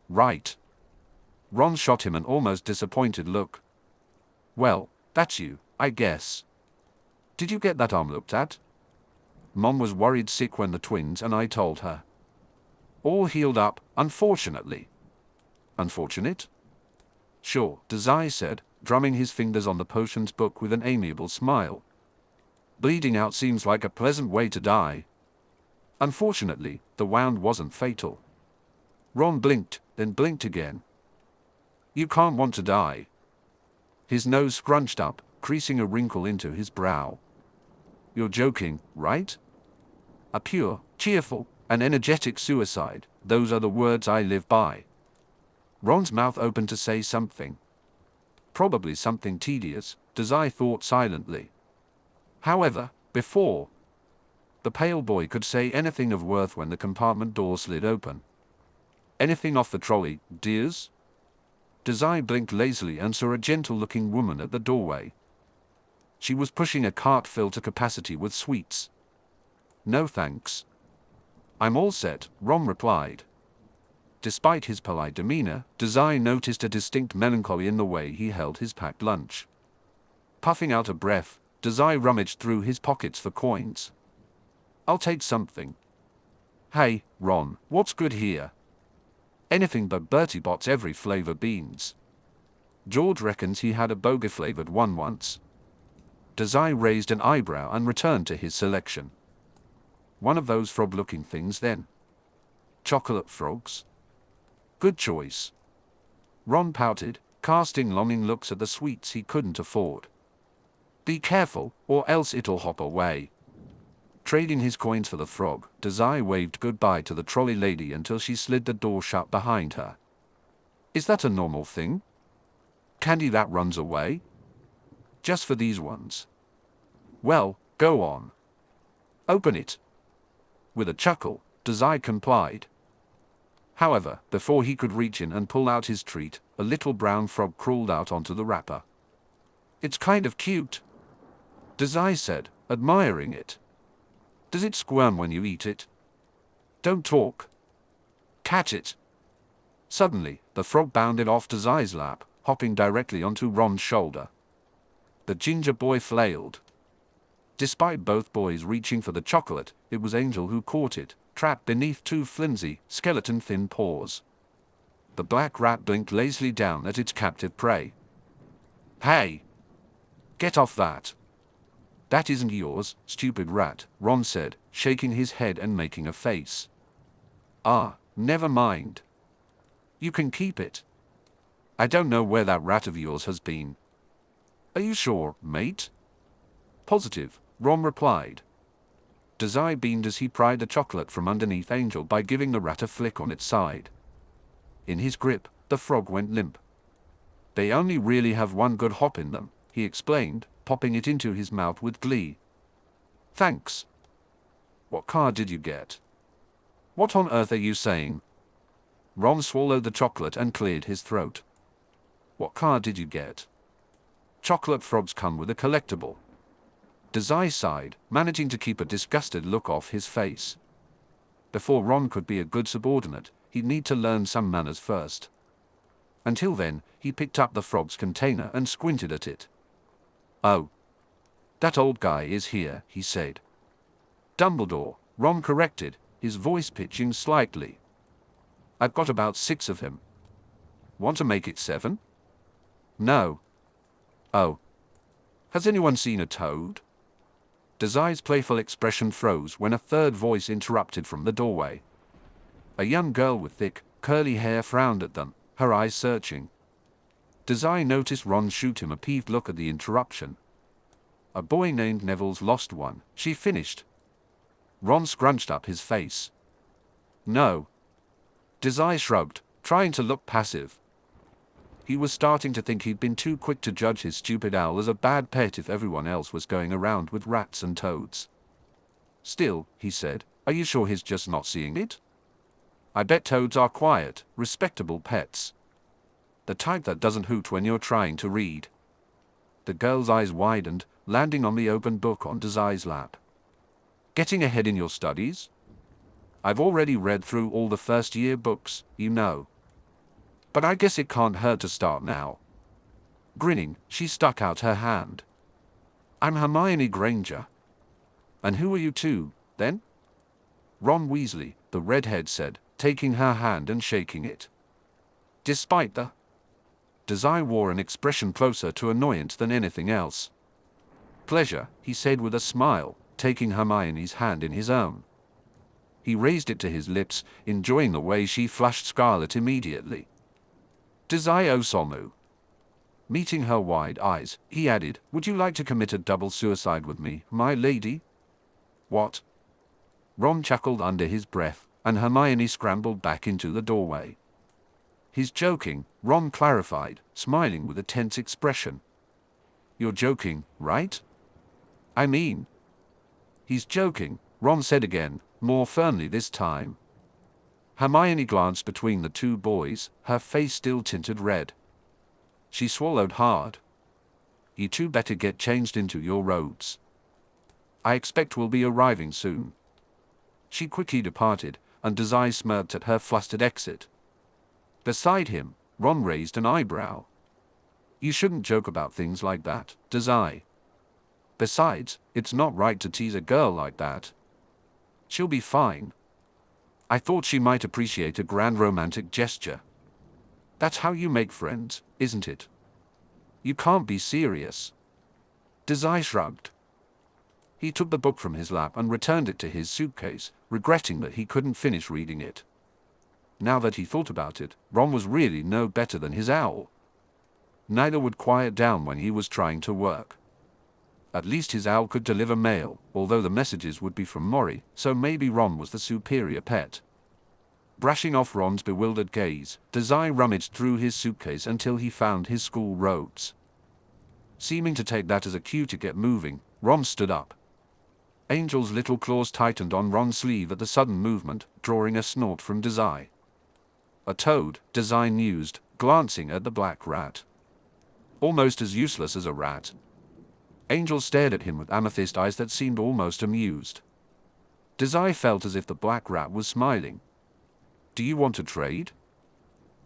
"Right." Ron shot him an almost disappointed look. "Well, that's you, I guess. Did you get that arm looked at?" "Mom was worried sick when the twins and I told her." "All healed up, unfortunately." "Unfortunate?" "Sure," Dazai said, drumming his fingers on the potions book with an amiable smile. "Bleeding out seems like a pleasant way to die. Unfortunately, the wound wasn't fatal." Ron blinked, then blinked again. "You can't want to die." His nose scrunched up, creasing a wrinkle into his brow. "You're joking, right? A pure, cheerful, and energetic suicide, those are the words I live by." Ron's mouth opened to say something. Probably something tedious, Dazai thought silently. However, before the pale boy could say anything of worth when the compartment door slid open. Anything off the trolley, dears? Dazai blinked lazily and saw a gentle-looking woman at the doorway. She was pushing a cart filled to capacity with sweets. No thanks. I'm all set, Ron replied. Despite his polite demeanor, Dazai noticed a distinct melancholy in the way he held his packed lunch. Puffing out a breath, Dazai rummaged through his pockets for coins. I'll take something. Hey, Ron, what's good here? Anything but Bertie Bott's every flavor beans. George reckons he had a boga-flavored one once. Dazai raised an eyebrow and returned to his selection. One of those frog-looking things then. Chocolate frogs? Good choice. Ron pouted, casting longing looks at the sweets he couldn't afford. Be careful, or else it'll hop away. Trading his coins for the frog, Dazai waved goodbye to the trolley lady until she slid the door shut behind her. Is that a normal thing? Candy that runs away? Just for these ones. Well, go on. Open it. With a chuckle, Dazai complied. However, before he could reach in and pull out his treat, a little brown frog crawled out onto the wrapper. It's kind of cute, Dazai said, admiring it. Does it squirm when you eat it? Don't talk. Catch it. Suddenly, the frog bounded off Dazai's lap, hopping directly onto Ron's shoulder. The ginger boy flailed. Despite both boys reaching for the chocolate, it was Angel who caught it, trapped beneath two flimsy, skeleton-thin paws. The black rat blinked lazily down at its captive prey. Hey! Get off that! That isn't yours, stupid rat, Ron said, shaking his head and making a face. Ah, never mind. You can keep it. I don't know where that rat of yours has been. Are you sure, mate? Positive, Ron replied. Dazai beamed as he pried the chocolate from underneath Angel by giving the rat a flick on its side. In his grip, the frog went limp. They only really have one good hop in them, he explained, popping it into his mouth with glee. Thanks. What car did you get? What on earth are you saying? Ron swallowed the chocolate and cleared his throat. What car did you get? Chocolate frogs come with a collectible. Dazai sighed, managing to keep a disgusted look off his face. Before Ron could be a good subordinate, he'd need to learn some manners first. Until then, he picked up the frog's container and squinted at it. Oh. That old guy is here, he said. Dumbledore, Ron corrected, his voice pitching slightly. I've got about 6 of him. Want to make it 7? No. Oh. Has anyone seen a toad? Dazai's playful expression froze when a third voice interrupted from the doorway. A young girl with thick, curly hair frowned at them, her eyes searching. Dazai noticed Ron shoot him a peeved look at the interruption. A boy named Neville's lost one, she finished. Ron scrunched up his face. No. Dazai shrugged, trying to look passive. He was starting to think he'd been too quick to judge his stupid owl as a bad pet if everyone else was going around with rats and toads. Still, he said, are you sure he's just not seeing it? I bet toads are quiet, respectable pets. The type that doesn't hoot when you're trying to read. The girl's eyes widened, landing on the open book on Dazai's lap. Getting ahead in your studies? I've already read through all the first-year books, you know. But I guess it can't hurt to start now. Grinning, she stuck out her hand. I'm Hermione Granger. And who are you two, then? Ron Weasley, the redhead said, taking her hand and shaking it. Despite the Dazai wore an expression closer to annoyance than anything else. Pleasure, he said with a smile, taking Hermione's hand in his own. He raised it to his lips, enjoying the way she flushed scarlet immediately. Dazai Osamu. Meeting her wide eyes, he added, would you like to commit a double suicide with me, my lady? What? Ron chuckled under his breath, and Hermione scrambled back into the doorway. He's joking, Ron clarified, smiling with a tense expression. You're joking, right? I mean. He's joking, Ron said again, more firmly this time. Hermione glanced between the two boys, her face still tinted red. She swallowed hard. You two better get changed into your robes. I expect we'll be arriving soon. She quickly departed, and Dazai smirked at her flustered exit. Beside him, Ron raised an eyebrow. You shouldn't joke about things like that, Dazai. Besides, it's not right to tease a girl like that. She'll be fine. I thought she might appreciate a grand romantic gesture. That's how you make friends, isn't it? You can't be serious. Dazai shrugged. He took the book from his lap and returned it to his suitcase, regretting that he couldn't finish reading it. Now that he thought about it, Ron was really no better than his owl. Neither would quiet down when he was trying to work. At least his owl could deliver mail, although the messages would be from Mori, so maybe Ron was the superior pet. Brushing off Ron's bewildered gaze, Dazai rummaged through his suitcase until he found his school robes. Seeming to take that as a cue to get moving, Ron stood up. Angel's little claws tightened on Ron's sleeve at the sudden movement, drawing a snort from Dazai. A toad, Dazai mused, glancing at the black rat. Almost as useless as a rat. Angel stared at him with amethyst eyes that seemed almost amused. Dazai felt as if the black rat was smiling. Do you want to trade?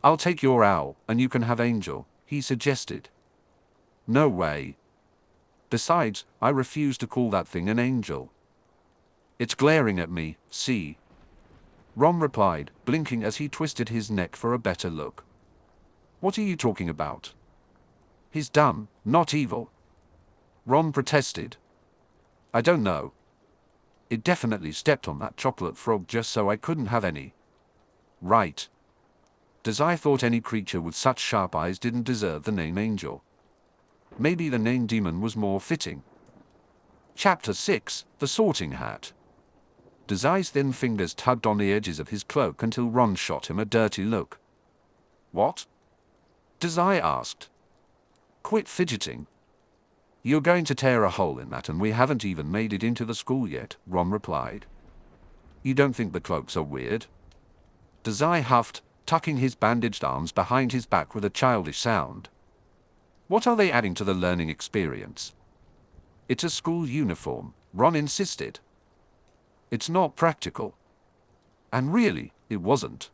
I'll take your owl, and you can have Angel, he suggested. No way. Besides, I refuse to call that thing an angel. It's glaring at me, see? Ron replied, blinking as he twisted his neck for a better look. What are you talking about? He's dumb, not evil. Ron protested. I don't know. It definitely stepped on that chocolate frog just so I couldn't have any. Right. Dazai thought any creature with such sharp eyes didn't deserve the name Angel. Maybe the name Demon was more fitting. Chapter 6, The Sorting Hat. Dazai's thin fingers tugged on the edges of his cloak until Ron shot him a dirty look. What? Dazai asked. Quit fidgeting. You're going to tear a hole in that and we haven't even made it into the school yet, Ron replied. You don't think the cloaks are weird? Dazai huffed, tucking his bandaged arms behind his back with a childish sound. What are they adding to the learning experience? It's a school uniform, Ron insisted. It's not practical. And really, it wasn't.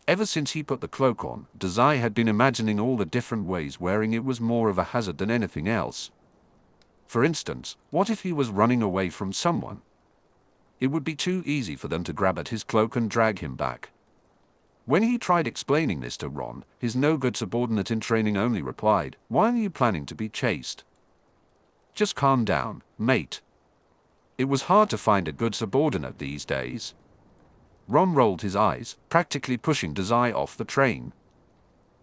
Ever since he put the cloak on, Dazai had been imagining all the different ways wearing it was more of a hazard than anything else. For instance, what if he was running away from someone? It would be too easy for them to grab at his cloak and drag him back. When he tried explaining this to Ron, his no-good subordinate in training only replied, "Why are you planning to be chased? Just calm down, mate." It was hard to find a good subordinate these days. Ron rolled his eyes, practically pushing Dazai off the train.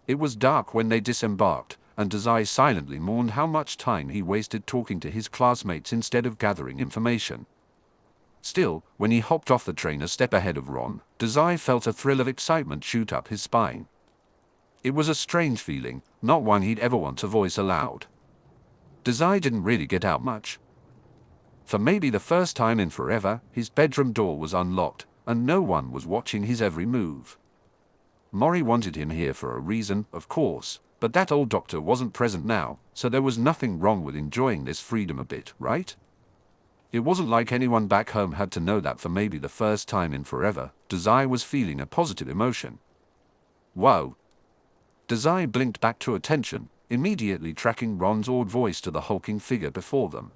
It was dark when they disembarked, and Dazai silently mourned how much time he wasted talking to his classmates instead of gathering information. Still, when he hopped off the train a step ahead of Ron, Dazai felt a thrill of excitement shoot up his spine. It was a strange feeling, not one he'd ever want to voice aloud. Dazai didn't really get out much. For maybe the first time in forever, his bedroom door was unlocked, and no one was watching his every move. Mori wanted him here for a reason, of course, but that old doctor wasn't present now, so there was nothing wrong with enjoying this freedom a bit, right? It wasn't like anyone back home had to know that for maybe the first time in forever, Dazai was feeling a positive emotion. Whoa! Dazai blinked back to attention, immediately tracking Ron's awed voice to the hulking figure before them.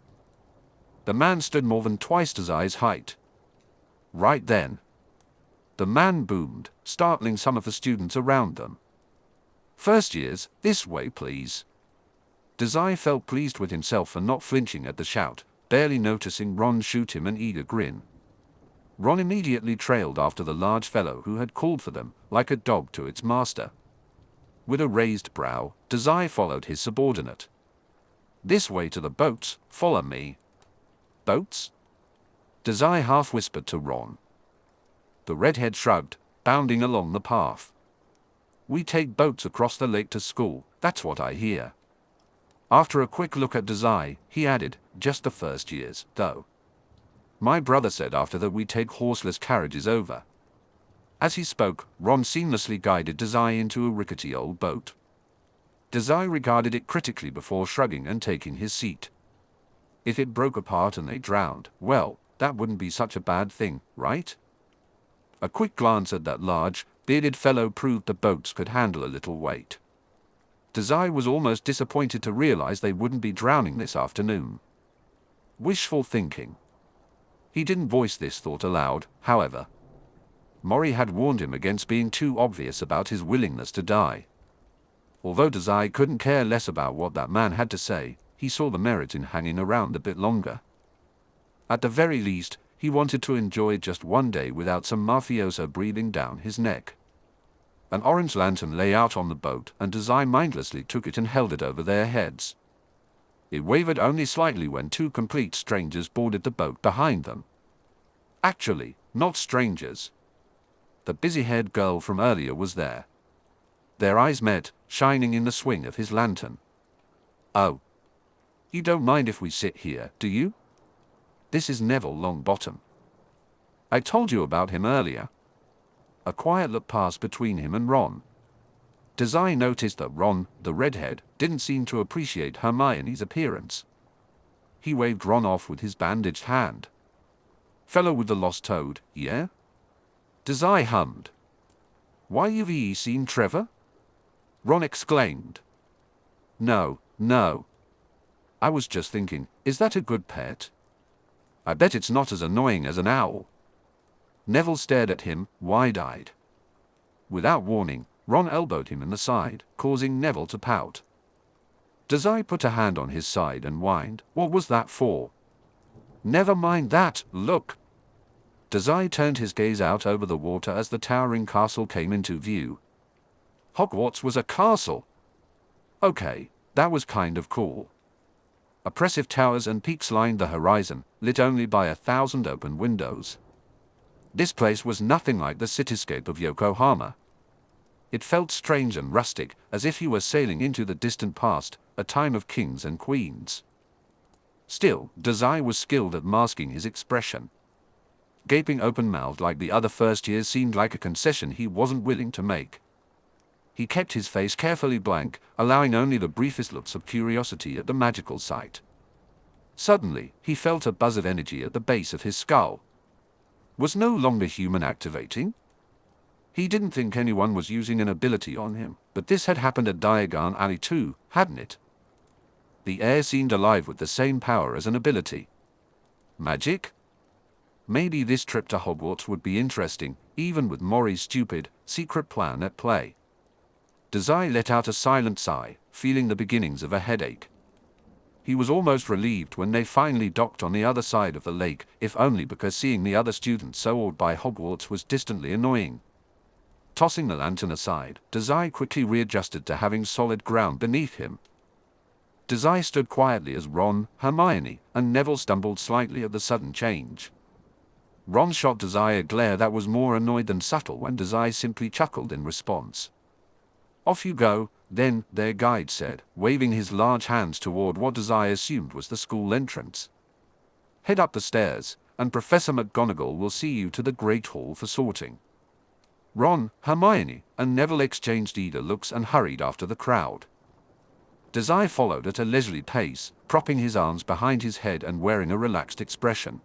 The man stood more than twice Dazai's height. Right then, the man boomed, startling some of the students around them. First years, this way please. Dazai felt pleased with himself for not flinching at the shout, barely noticing Ron shoot him an eager grin. Ron immediately trailed after the large fellow who had called for them, like a dog to its master. With a raised brow, Dazai followed his subordinate. This way to the boats, follow me. Boats? Dazai half whispered to Ron. The redhead shrugged, bounding along the path. We take boats across the lake to school, that's what I hear. After a quick look at Dazai, he added, just the first years, though. My brother said after that we take horseless carriages over. As he spoke, Ron seamlessly guided Dazai into a rickety old boat. Dazai regarded it critically before shrugging and taking his seat. If it broke apart and they drowned, well, that wouldn't be such a bad thing, right? A quick glance at that large, bearded fellow proved the boats could handle a little weight. Dazai was almost disappointed to realize they wouldn't be drowning this afternoon. Wishful thinking. He didn't voice this thought aloud, however. Mori had warned him against being too obvious about his willingness to die. Although Dazai couldn't care less about what that man had to say, he saw the merit in hanging around a bit longer. At the very least, he wanted to enjoy just one day without some mafioso breathing down his neck. An orange lantern lay out on the boat, and Dazai mindlessly took it and held it over their heads. It wavered only slightly when two complete strangers boarded the boat behind them. Actually, not strangers. The busy-haired girl from earlier was there. Their eyes met, shining in the swing of his lantern. "Oh. You don't mind if we sit here, do you? This is Neville Longbottom. I told you about him earlier." A quiet look passed between him and Ron. Dazai noticed that Ron, the redhead, didn't seem to appreciate Hermione's appearance. He waved Ron off with his bandaged hand. "Fellow with the lost toad, yeah?" Dazai hummed. "Why have ye seen Trevor?" Ron exclaimed. No. I was just thinking, is that a good pet? I bet it's not as annoying as an owl." Neville stared at him, wide-eyed. Without warning, Ron elbowed him in the side, causing Neville to pout. Dazai put a hand on his side and whined, "What was that for?" "Never mind that, look." Dazai turned his gaze out over the water as the towering castle came into view. Hogwarts was a castle. Okay, that was kind of cool. Oppressive towers and peaks lined the horizon, lit only by 1,000 open windows. This place was nothing like the cityscape of Yokohama. It felt strange and rustic, as if he were sailing into the distant past, a time of kings and queens. Still, Dazai was skilled at masking his expression. Gaping open-mouthed like the other first years seemed like a concession he wasn't willing to make. He kept his face carefully blank, allowing only the briefest looks of curiosity at the magical sight. Suddenly, he felt a buzz of energy at the base of his skull. Was no longer human activating? He didn't think anyone was using an ability on him, but this had happened at Diagon Alley too, hadn't it? The air seemed alive with the same power as an ability. Magic? Maybe this trip to Hogwarts would be interesting, even with Mori's stupid, secret plan at play. Dazai let out a silent sigh, feeling the beginnings of a headache. He was almost relieved when they finally docked on the other side of the lake, if only because seeing the other students so awed by Hogwarts was distantly annoying. Tossing the lantern aside, Dazai quickly readjusted to having solid ground beneath him. Dazai stood quietly as Ron, Hermione, and Neville stumbled slightly at the sudden change. Ron shot Dazai a glare that was more annoyed than subtle when Dazai simply chuckled in response. "Off you go, then," their guide said, waving his large hands toward what Dazai assumed was the school entrance. "Head up the stairs, and Professor McGonagall will see you to the Great Hall for sorting." Ron, Hermione, and Neville exchanged eager looks and hurried after the crowd. Dazai followed at a leisurely pace, propping his arms behind his head and wearing a relaxed expression.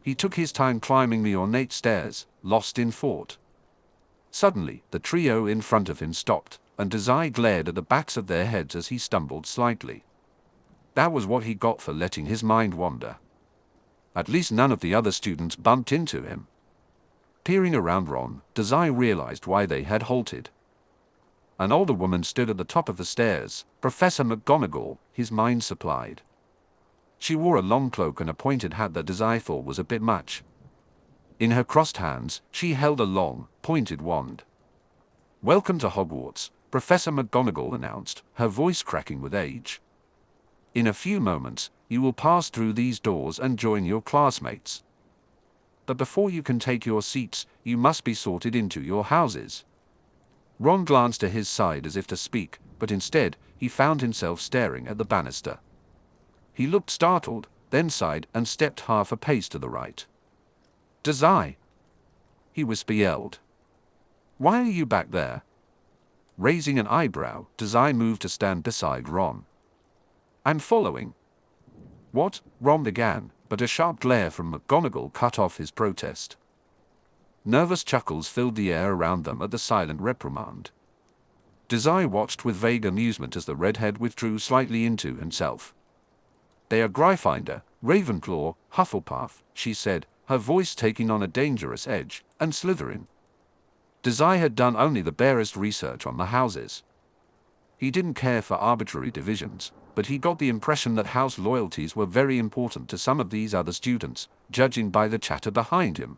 He took his time climbing the ornate stairs, lost in thought. Suddenly, the trio in front of him stopped, and Dazai glared at the backs of their heads as he stumbled slightly. That was what he got for letting his mind wander. At least none of the other students bumped into him. Peering around Ron, Dazai realized why they had halted. An older woman stood at the top of the stairs, Professor McGonagall, his mind supplied. She wore a long cloak and a pointed hat that Dazai thought was a bit much. In her crossed hands, she held a long, pointed wand. "Welcome to Hogwarts," Professor McGonagall announced, her voice cracking with age. "In a few moments, you will pass through these doors and join your classmates. But before you can take your seats, you must be sorted into your houses." Ron glanced to his side as if to speak, but instead, he found himself staring at the banister. He looked startled, then sighed and stepped half a pace to the right. "Dazai!" he whisper-yelled. Why are you back there? Raising an eyebrow, Dazai moved to stand beside Ron. I'm following. What? Ron began, but a sharp glare from McGonagall cut off his protest. Nervous chuckles filled the air around them at the silent reprimand. Dazai watched with vague amusement as the redhead withdrew slightly into himself. They are Gryffindor, Ravenclaw, Hufflepuff, she said, her voice taking on a dangerous edge, and Slytherin. Dazai had done only the barest research on the houses. He didn't care for arbitrary divisions, but he got the impression that house loyalties were very important to some of these other students, judging by the chatter behind him.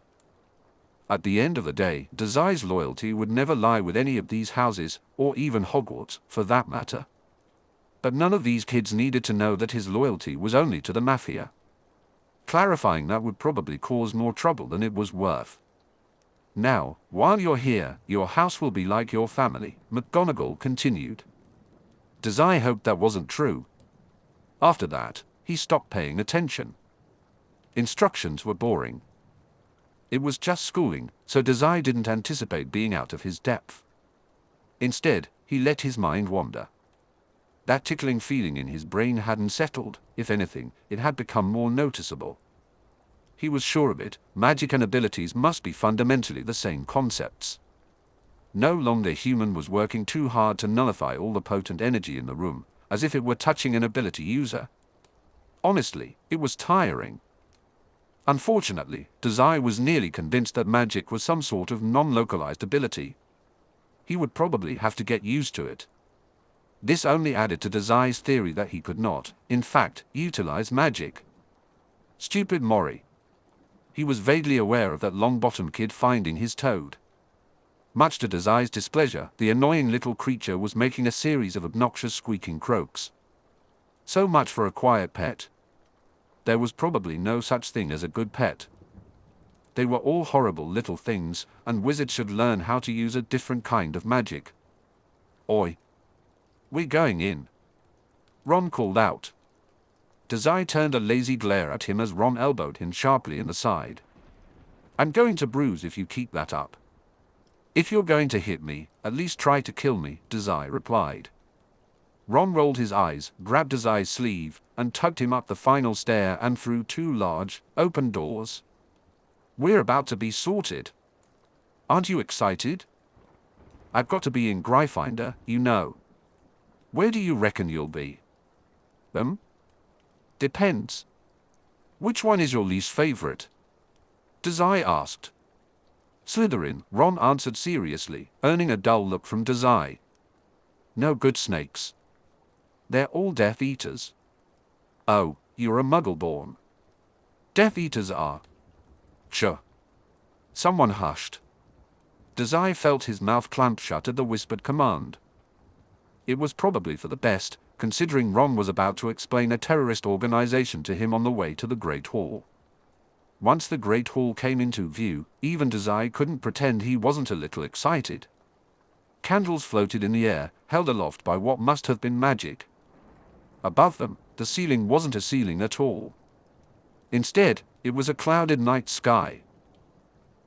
At the end of the day, Dazai's loyalty would never lie with any of these houses, or even Hogwarts, for that matter. But none of these kids needed to know that his loyalty was only to the Mafia. Clarifying that would probably cause more trouble than it was worth. Now, while you're here, your house will be like your family, McGonagall continued. Dazai hoped that wasn't true. After that, he stopped paying attention. Instructions were boring. It was just schooling, so Dazai didn't anticipate being out of his depth. Instead, he let his mind wander. That tickling feeling in his brain hadn't settled. If anything, it had become more noticeable. He was sure of it, magic and abilities must be fundamentally the same concepts. No longer human was working too hard to nullify all the potent energy in the room, as if it were touching an ability user. Honestly, it was tiring. Unfortunately, Dazai was nearly convinced that magic was some sort of non-localized ability. He would probably have to get used to it. This only added to Dazai's theory that he could not, in fact, utilize magic. Stupid Mori. He was vaguely aware of that long-bottomed kid finding his toad. Much to Dazai's displeasure, the annoying little creature was making a series of obnoxious squeaking croaks. So much for a quiet pet. There was probably no such thing as a good pet. They were all horrible little things, and wizards should learn how to use a different kind of magic. Oi! We're going in. Ron called out. Dazai turned a lazy glare at him as Ron elbowed him sharply in the side. I'm going to bruise if you keep that up. If you're going to hit me, at least try to kill me, Dazai replied. Ron rolled his eyes, grabbed Dazai's sleeve, and tugged him up the final stair and through two large, open doors. We're about to be sorted. Aren't you excited? I've got to be in Gryffindor, you know. Where do you reckon you'll be? Depends. Which one is your least favorite? Dazai asked. Slytherin, Ron answered seriously, earning a dull look from Dazai. No good snakes. They're all Death Eaters. Oh, you're a Muggle-born. Death Eaters are. Sure. Someone hushed. Dazai felt his mouth clamp shut at the whispered command. It was probably for the best, considering Ron was about to explain a terrorist organization to him on the way to the Great Hall. Once the Great Hall came into view, even Dazai couldn't pretend he wasn't a little excited. Candles floated in the air, held aloft by what must have been magic. Above them, the ceiling wasn't a ceiling at all. Instead, it was a clouded night sky.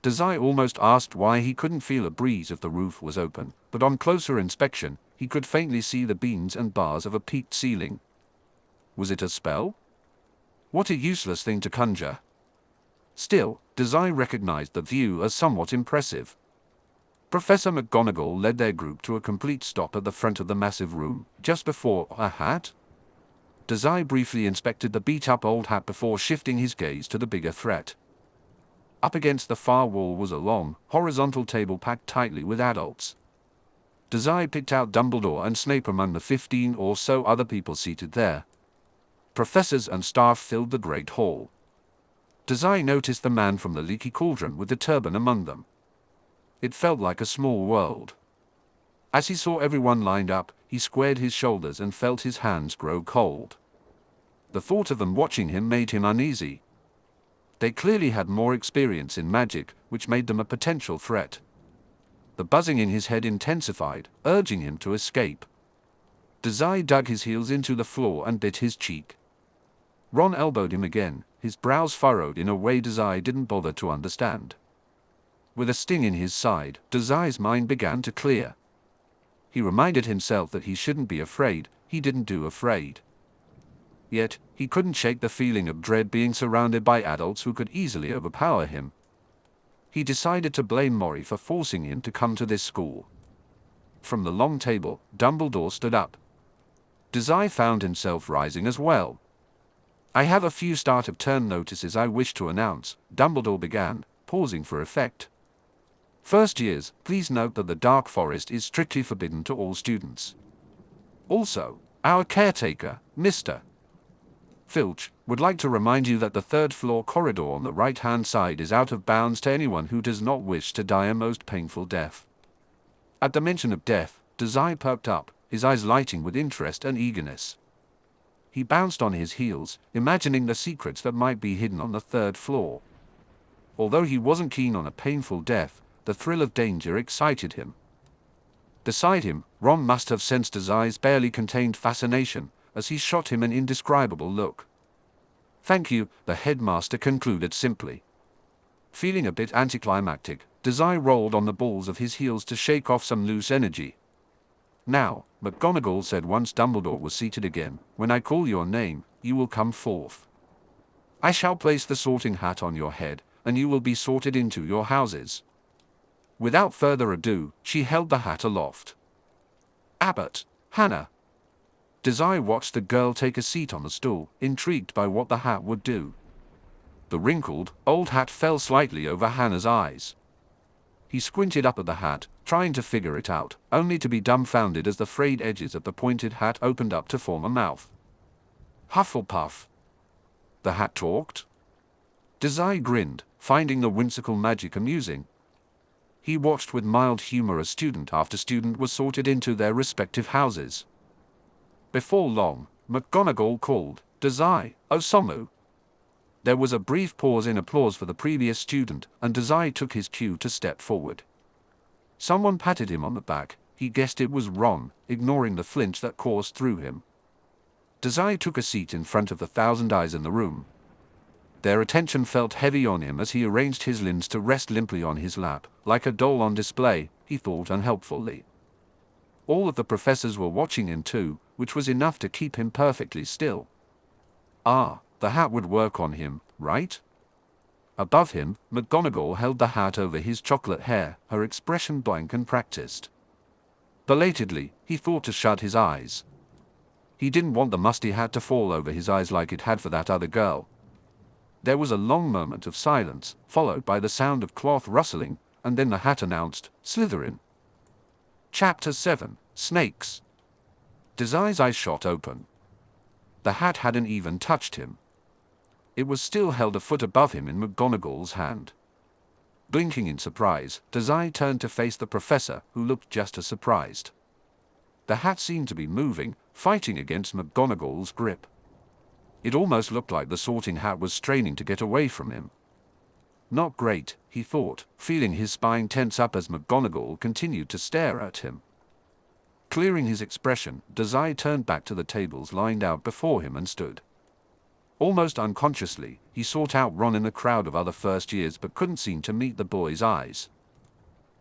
Dazai almost asked why he couldn't feel a breeze if the roof was open, but on closer inspection, he could faintly see the beams and bars of a peaked ceiling. Was it a spell? What a useless thing to conjure. Still, Dazai recognized the view as somewhat impressive. Professor McGonagall led their group to a complete stop at the front of the massive room, just before a hat. Dazai briefly inspected the beat-up old hat before shifting his gaze to the bigger threat. Up against the far wall was a long, horizontal table packed tightly with adults. Dazai picked out Dumbledore and Snape among the 15 or so other people seated there. Professors and staff filled the Great Hall. Dazai noticed the man from the leaky cauldron with the turban among them. It felt like a small world. As he saw everyone lined up, he squared his shoulders and felt his hands grow cold. The thought of them watching him made him uneasy. They clearly had more experience in magic, which made them a potential threat. The buzzing in his head intensified, urging him to escape. Dazai dug his heels into the floor and bit his cheek. Ron elbowed him again, his brows furrowed in a way Dazai didn't bother to understand. With a sting in his side, Dazai's mind began to clear. He reminded himself that he shouldn't be afraid, he didn't do afraid. Yet, he couldn't shake the feeling of dread being surrounded by adults who could easily overpower him. He decided to blame Mori for forcing him to come to this school. From the long table, Dumbledore stood up. Dazai found himself rising as well. "I have a few start-of-term notices I wish to announce," Dumbledore began, pausing for effect. "First years, please note that the Dark Forest is strictly forbidden to all students. Also, our caretaker, Mr. Filch, would like to remind you that the third-floor corridor on the right-hand side is out of bounds to anyone who does not wish to die a most painful death." At the mention of death, Dazai perked up, his eyes lighting with interest and eagerness. He bounced on his heels, imagining the secrets that might be hidden on the third floor. Although he wasn't keen on a painful death, the thrill of danger excited him. Beside him, Ron must have sensed Dazai's barely contained fascination, as he shot him an indescribable look. "Thank you," the headmaster concluded simply. Feeling a bit anticlimactic, Dazai rolled on the balls of his heels to shake off some loose energy. "Now," McGonagall said once Dumbledore was seated again, "when I call your name, you will come forth. I shall place the sorting hat on your head, and you will be sorted into your houses." Without further ado, she held the hat aloft. "Abbott, Hannah." Dazai watched the girl take a seat on the stool, intrigued by what the hat would do. The wrinkled, old hat fell slightly over Hannah's eyes. He squinted up at the hat, trying to figure it out, only to be dumbfounded as the frayed edges of the pointed hat opened up to form a mouth. Hufflepuff. The hat talked? Dazai grinned, finding the whimsical magic amusing. He watched with mild humor as student after student was sorted into their respective houses. Before long, McGonagall called, "Dazai Osamu." There was a brief pause in applause for the previous student, and Dazai took his cue to step forward. Someone patted him on the back. He guessed it was Ron, ignoring the flinch that coursed through him. Dazai took a seat in front of the 1,000 eyes in the room. Their attention felt heavy on him as he arranged his limbs to rest limply on his lap, like a doll on display, he thought unhelpfully. All of the professors were watching him too, which was enough to keep him perfectly still. The hat would work on him, right? Above him, McGonagall held the hat over his chocolate hair, her expression blank and practiced. Belatedly, he thought to shut his eyes. He didn't want the musty hat to fall over his eyes like it had for that other girl. There was a long moment of silence, followed by the sound of cloth rustling, and then the hat announced, "Slytherin." Chapter 7, Snakes. Dazai's eyes shot open. The hat hadn't even touched him. It was still held a foot above him in McGonagall's hand. Blinking in surprise, Dazai turned to face the professor, who looked just as surprised. The hat seemed to be moving, fighting against McGonagall's grip. It almost looked like the sorting hat was straining to get away from him. Not great, he thought, feeling his spine tense up as McGonagall continued to stare at him. Clearing his expression, Dazai turned back to the tables lined out before him and stood. Almost unconsciously, he sought out Ron in the crowd of other first years but couldn't seem to meet the boy's eyes.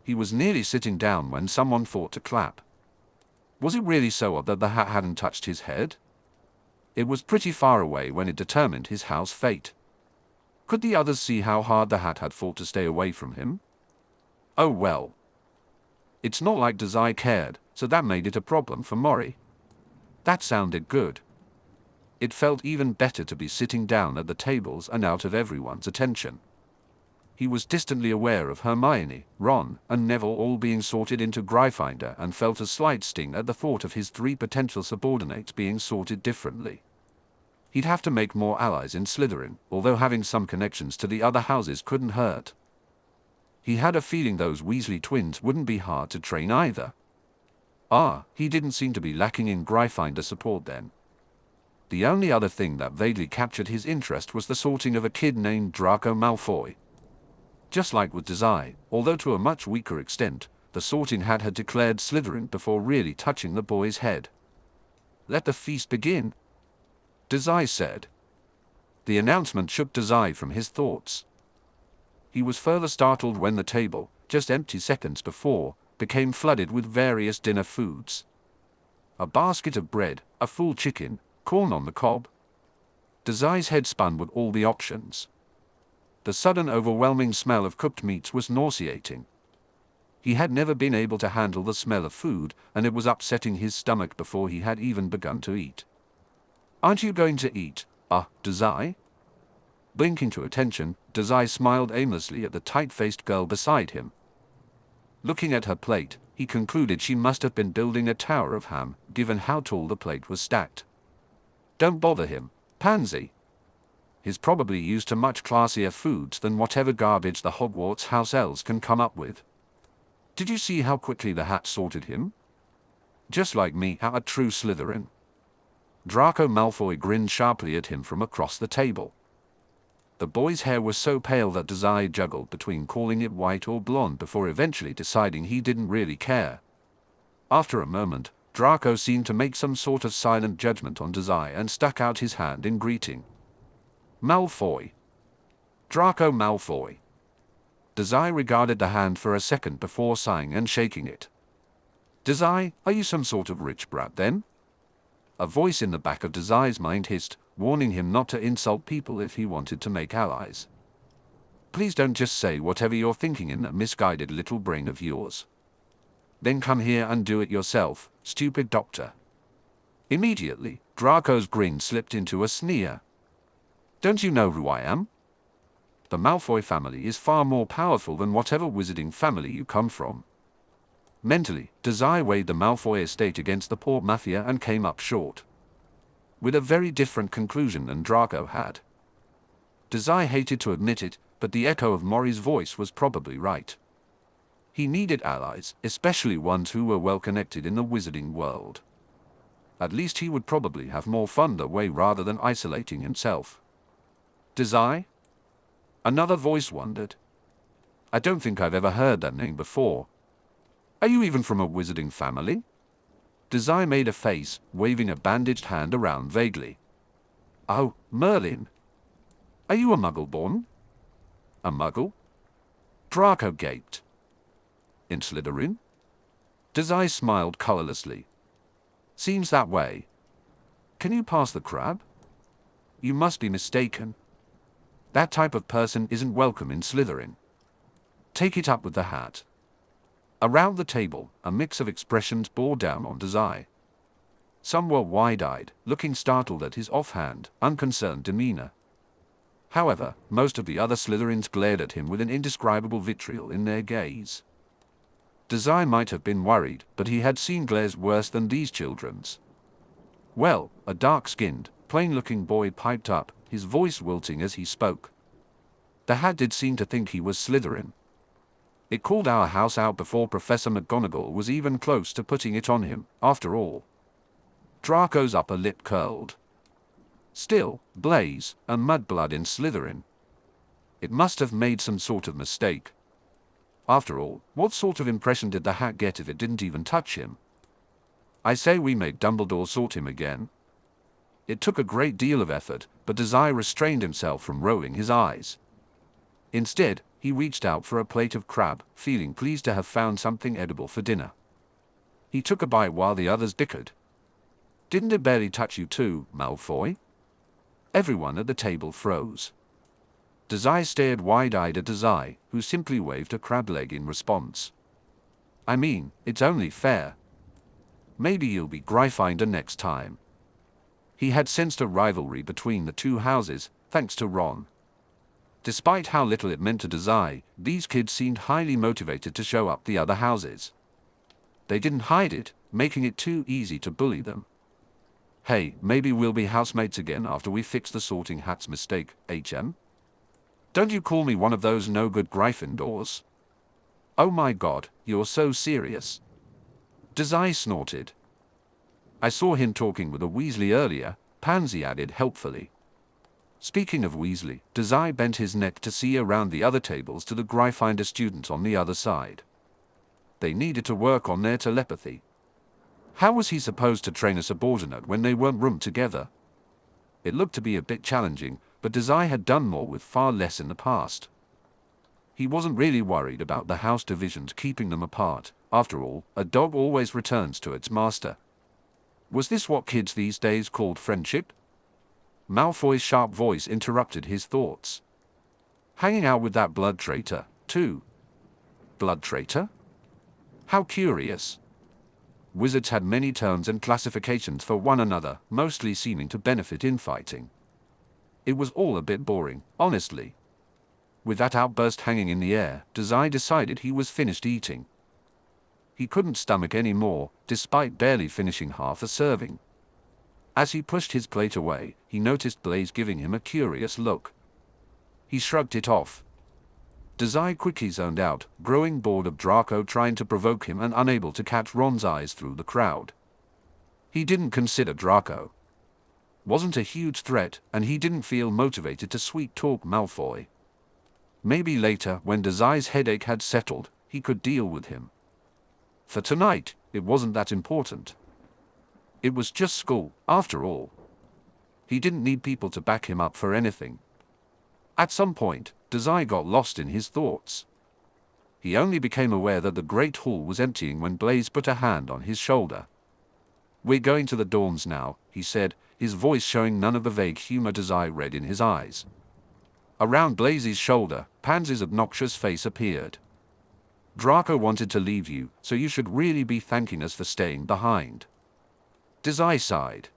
He was nearly sitting down when someone thought to clap. Was it really so odd that the hat hadn't touched his head? It was pretty far away when it determined his house fate. Could the others see how hard the hat had fought to stay away from him? Oh well. It's not like Dazai cared, so that made it a problem for Mori. That sounded good. It felt even better to be sitting down at the tables and out of everyone's attention. He was distantly aware of Hermione, Ron, and Neville all being sorted into Gryffindor and felt a slight sting at the thought of his 3 potential subordinates being sorted differently. He'd have to make more allies in Slytherin, although having some connections to the other houses couldn't hurt. He had a feeling those Weasley twins wouldn't be hard to train either. He didn't seem to be lacking in Gryffindor support then. The only other thing that vaguely captured his interest was the sorting of a kid named Draco Malfoy. Just like with Dazai, although to a much weaker extent, the sorting hat had declared Slytherin before really touching the boy's head. "Let the feast begin," Dazai said. The announcement shook Dazai from his thoughts. He was further startled when the table, just empty seconds before, became flooded with various dinner foods. A basket of bread, a full chicken, corn on the cob. Dazai's head spun with all the options. The sudden overwhelming smell of cooked meats was nauseating. He had never been able to handle the smell of food, and it was upsetting his stomach before he had even begun to eat. "Aren't you going to eat, Dazai?" Blinking to attention, Dazai smiled aimlessly at the tight-faced girl beside him. Looking at her plate, he concluded she must have been building a tower of ham, given how tall the plate was stacked. "Don't bother him, pansy. He's probably used to much classier foods than whatever garbage the Hogwarts house elves can come up with. Did you see how quickly the hat sorted him? Just like me, a true Slytherin." Draco Malfoy grinned sharply at him from across the table. The boy's hair was so pale that Dazai juggled between calling it white or blonde before eventually deciding he didn't really care. After a moment, Draco seemed to make some sort of silent judgment on Dazai and stuck out his hand in greeting. "Malfoy. Draco Malfoy." Dazai regarded the hand for a second before sighing and shaking it. "Dazai, are you some sort of rich brat then?" A voice in the back of Dazai's mind hissed, warning him not to insult people if he wanted to make allies. "Please don't just say whatever you're thinking in that misguided little brain of yours. Then come here and do it yourself, stupid doctor." Immediately, Draco's grin slipped into a sneer. "Don't you know who I am? The Malfoy family is far more powerful than whatever wizarding family you come from." Mentally, Dazai weighed the Malfoy estate against the poor mafia and came up short, with a very different conclusion than Draco had. Dazai hated to admit it, but the echo of Mori's voice was probably right. He needed allies, especially ones who were well connected in the wizarding world. At least he would probably have more fun that way rather than isolating himself. "Dazai?" Another voice wondered. "I don't think I've ever heard that name before. Are you even from a wizarding family?" Dazai made a face, waving a bandaged hand around vaguely. "Oh, Merlin. Are you a muggle-born?" "A muggle?" Draco gaped. "In Slytherin?" Dazai smiled colorlessly. "Seems that way. Can you pass the crab?" "You must be mistaken. That type of person isn't welcome in Slytherin. Take it up with the hat." Around the table, a mix of expressions bore down on Dazai. Some were wide-eyed, looking startled at his offhand, unconcerned demeanor. However, most of the other Slytherins glared at him with an indescribable vitriol in their gaze. Dazai might have been worried, but he had seen glares worse than these children's. "Well," a dark-skinned, plain-looking boy piped up, his voice wilting as he spoke. "The hat did seem to think he was Slytherin. It called our house out before Professor McGonagall was even close to putting it on him, after all." Draco's upper lip curled. Still, Blaise, and mudblood in Slytherin. It must have made some sort of mistake. After all, what sort of impression did the hat get if it didn't even touch him? "I say we make Dumbledore sort him again." It took a great deal of effort, but Dazai restrained himself from rolling his eyes. Instead, he reached out for a plate of crab, feeling pleased to have found something edible for dinner. He took a bite while the others bickered. "Didn't it barely touch you too, Malfoy?" Everyone at the table froze. Dazai stared wide-eyed at Dazai, who simply waved a crab leg in response. "I mean, it's only fair. Maybe you'll be Gryffindor next time." He had sensed a rivalry between the two houses, thanks to Ron. Despite how little it meant to Dazai, these kids seemed highly motivated to show up the other houses. They didn't hide it, making it too easy to bully them. "Hey, maybe we'll be housemates again after we fix the sorting hat's mistake, HM? Don't you call me one of those no-good Gryffindors?" "Oh my god, you're so serious." Dazai snorted. "I saw him talking with a Weasley earlier," Pansy added helpfully. Speaking of Weasley, Dazai bent his neck to see around the other tables to the Gryffindor students on the other side. They needed to work on their telepathy. How was he supposed to train a subordinate when they weren't roomed together? It looked to be a bit challenging, but Dazai had done more with far less in the past. He wasn't really worried about the house divisions keeping them apart. After all, a dog always returns to its master. Was this what kids these days called friendship? Malfoy's sharp voice interrupted his thoughts. Hanging out with that blood traitor, too. Blood traitor? How curious. Wizards had many terms and classifications for one another, mostly seeming to benefit infighting. It was all a bit boring, honestly. With that outburst hanging in the air, Dazai decided he was finished eating. He couldn't stomach any more, despite barely finishing half a serving. As he pushed his plate away, he noticed Blaise giving him a curious look. He shrugged it off. Dazai quickly zoned out, growing bored of Draco trying to provoke him and unable to catch Ron's eyes through the crowd. He didn't consider Draco. Wasn't a huge threat, and he didn't feel motivated to sweet-talk Malfoy. Maybe later, when Dazai's headache had settled, he could deal with him. For tonight, it wasn't that important. It was just school, after all. He didn't need people to back him up for anything. At some point, Dazai got lost in his thoughts. He only became aware that the Great Hall was emptying when Blaise put a hand on his shoulder. "We're going to the dorms now," he said, his voice showing none of the vague humor Dazai read in his eyes. Around Blaise's shoulder, Pansy's obnoxious face appeared. "Draco wanted to leave you, so you should really be thanking us for staying behind." Dazai sighed.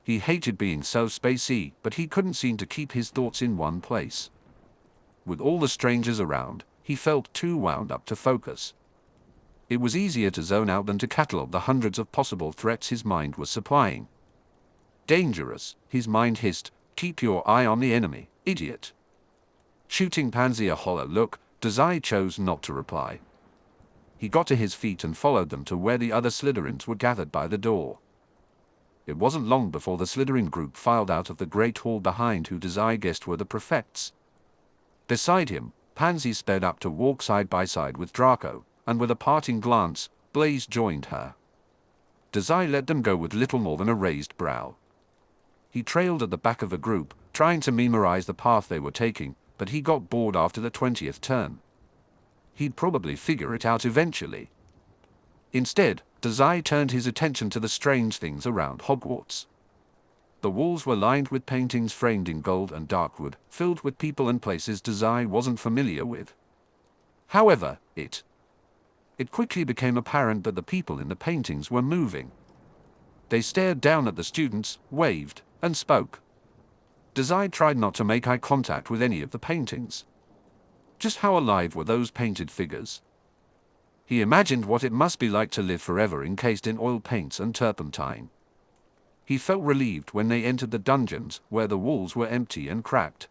He hated being so spacey, but he couldn't seem to keep his thoughts in one place. With all the strangers around, he felt too wound up to focus. It was easier to zone out than to catalog the hundreds of possible threats his mind was supplying. "Dangerous," his mind hissed. "Keep your eye on the enemy, idiot." Shooting Pansy a hollow look, Dazai chose not to reply. He got to his feet and followed them to where the other Slytherins were gathered by the door. It wasn't long before the Slytherin group filed out of the Great Hall behind who Dazai guessed were the prefects. Beside him, Pansy sped up to walk side by side with Draco, and with a parting glance, Blaise joined her. Dazai let them go with little more than a raised brow. He trailed at the back of the group, trying to memorize the path they were taking, but he got bored after the 20th turn. He'd probably figure it out eventually. Instead, Dazai turned his attention to the strange things around Hogwarts. The walls were lined with paintings framed in gold and darkwood, filled with people and places Dazai wasn't familiar with. However, it quickly became apparent that the people in the paintings were moving. They stared down at the students, waved, and spoke. Dazai tried not to make eye contact with any of the paintings. Just how alive were those painted figures? He imagined what it must be like to live forever encased in oil paints and turpentine. He felt relieved when they entered the dungeons, where the walls were empty and cracked.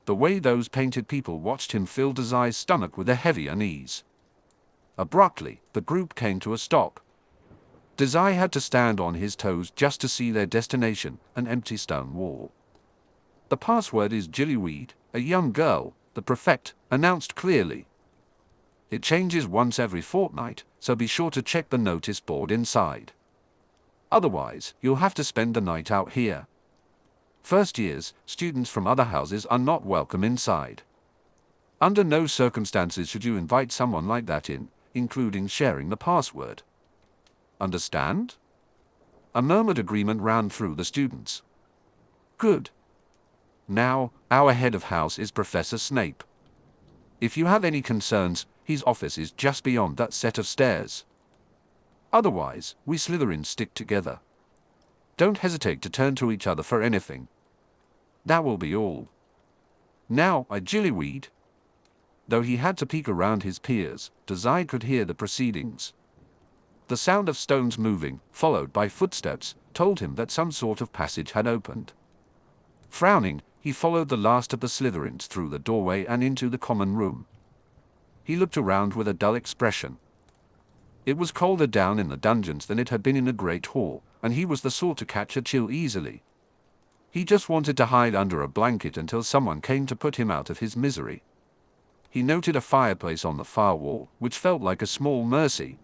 The way those painted people watched him filled Dazai's stomach with a heavy unease. Abruptly, the group came to a stop. Dazai had to stand on his toes just to see their destination, an empty stone wall. "The password is Gillyweed," a young girl, the prefect, announced clearly. "It changes once every fortnight, so be sure to check the notice board inside. Otherwise, you'll have to spend the night out here. First years, students from other houses are not welcome inside. Under no circumstances should you invite someone like that in, including sharing the password. Understand?" A murmured agreement ran through the students. "Good. Now, our head of house is Professor Snape. If you have any concerns, his office is just beyond that set of stairs. Otherwise, we Slytherins stick together. Don't hesitate to turn to each other for anything. That will be all. Now, I Gillyweed." Though he had to peek around his peers, Dazai could hear the proceedings. The sound of stones moving, followed by footsteps, told him that some sort of passage had opened. Frowning, he followed the last of the Slytherins through the doorway and into the common room. He looked around with a dull expression. It was colder down in the dungeons than it had been in the Great Hall, and he was the sort to catch a chill easily. He just wanted to hide under a blanket until someone came to put him out of his misery. He noted a fireplace on the far wall, which felt like a small mercy.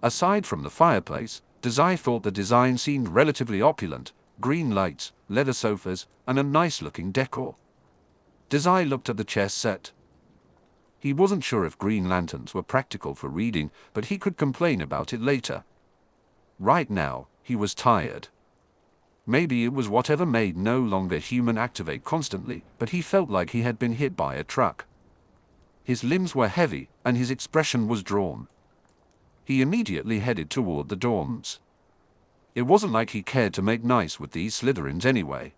Aside from the fireplace, Dazai thought the design seemed relatively opulent: green lights, leather sofas, and a nice-looking decor. Dazai looked at the chess set. He wasn't sure if green lanterns were practical for reading, but he could complain about it later. Right now, he was tired. Maybe it was whatever made no longer human activate constantly, but he felt like he had been hit by a truck. His limbs were heavy, and his expression was drawn. He immediately headed toward the dorms. It wasn't like he cared to make nice with these Slytherins anyway.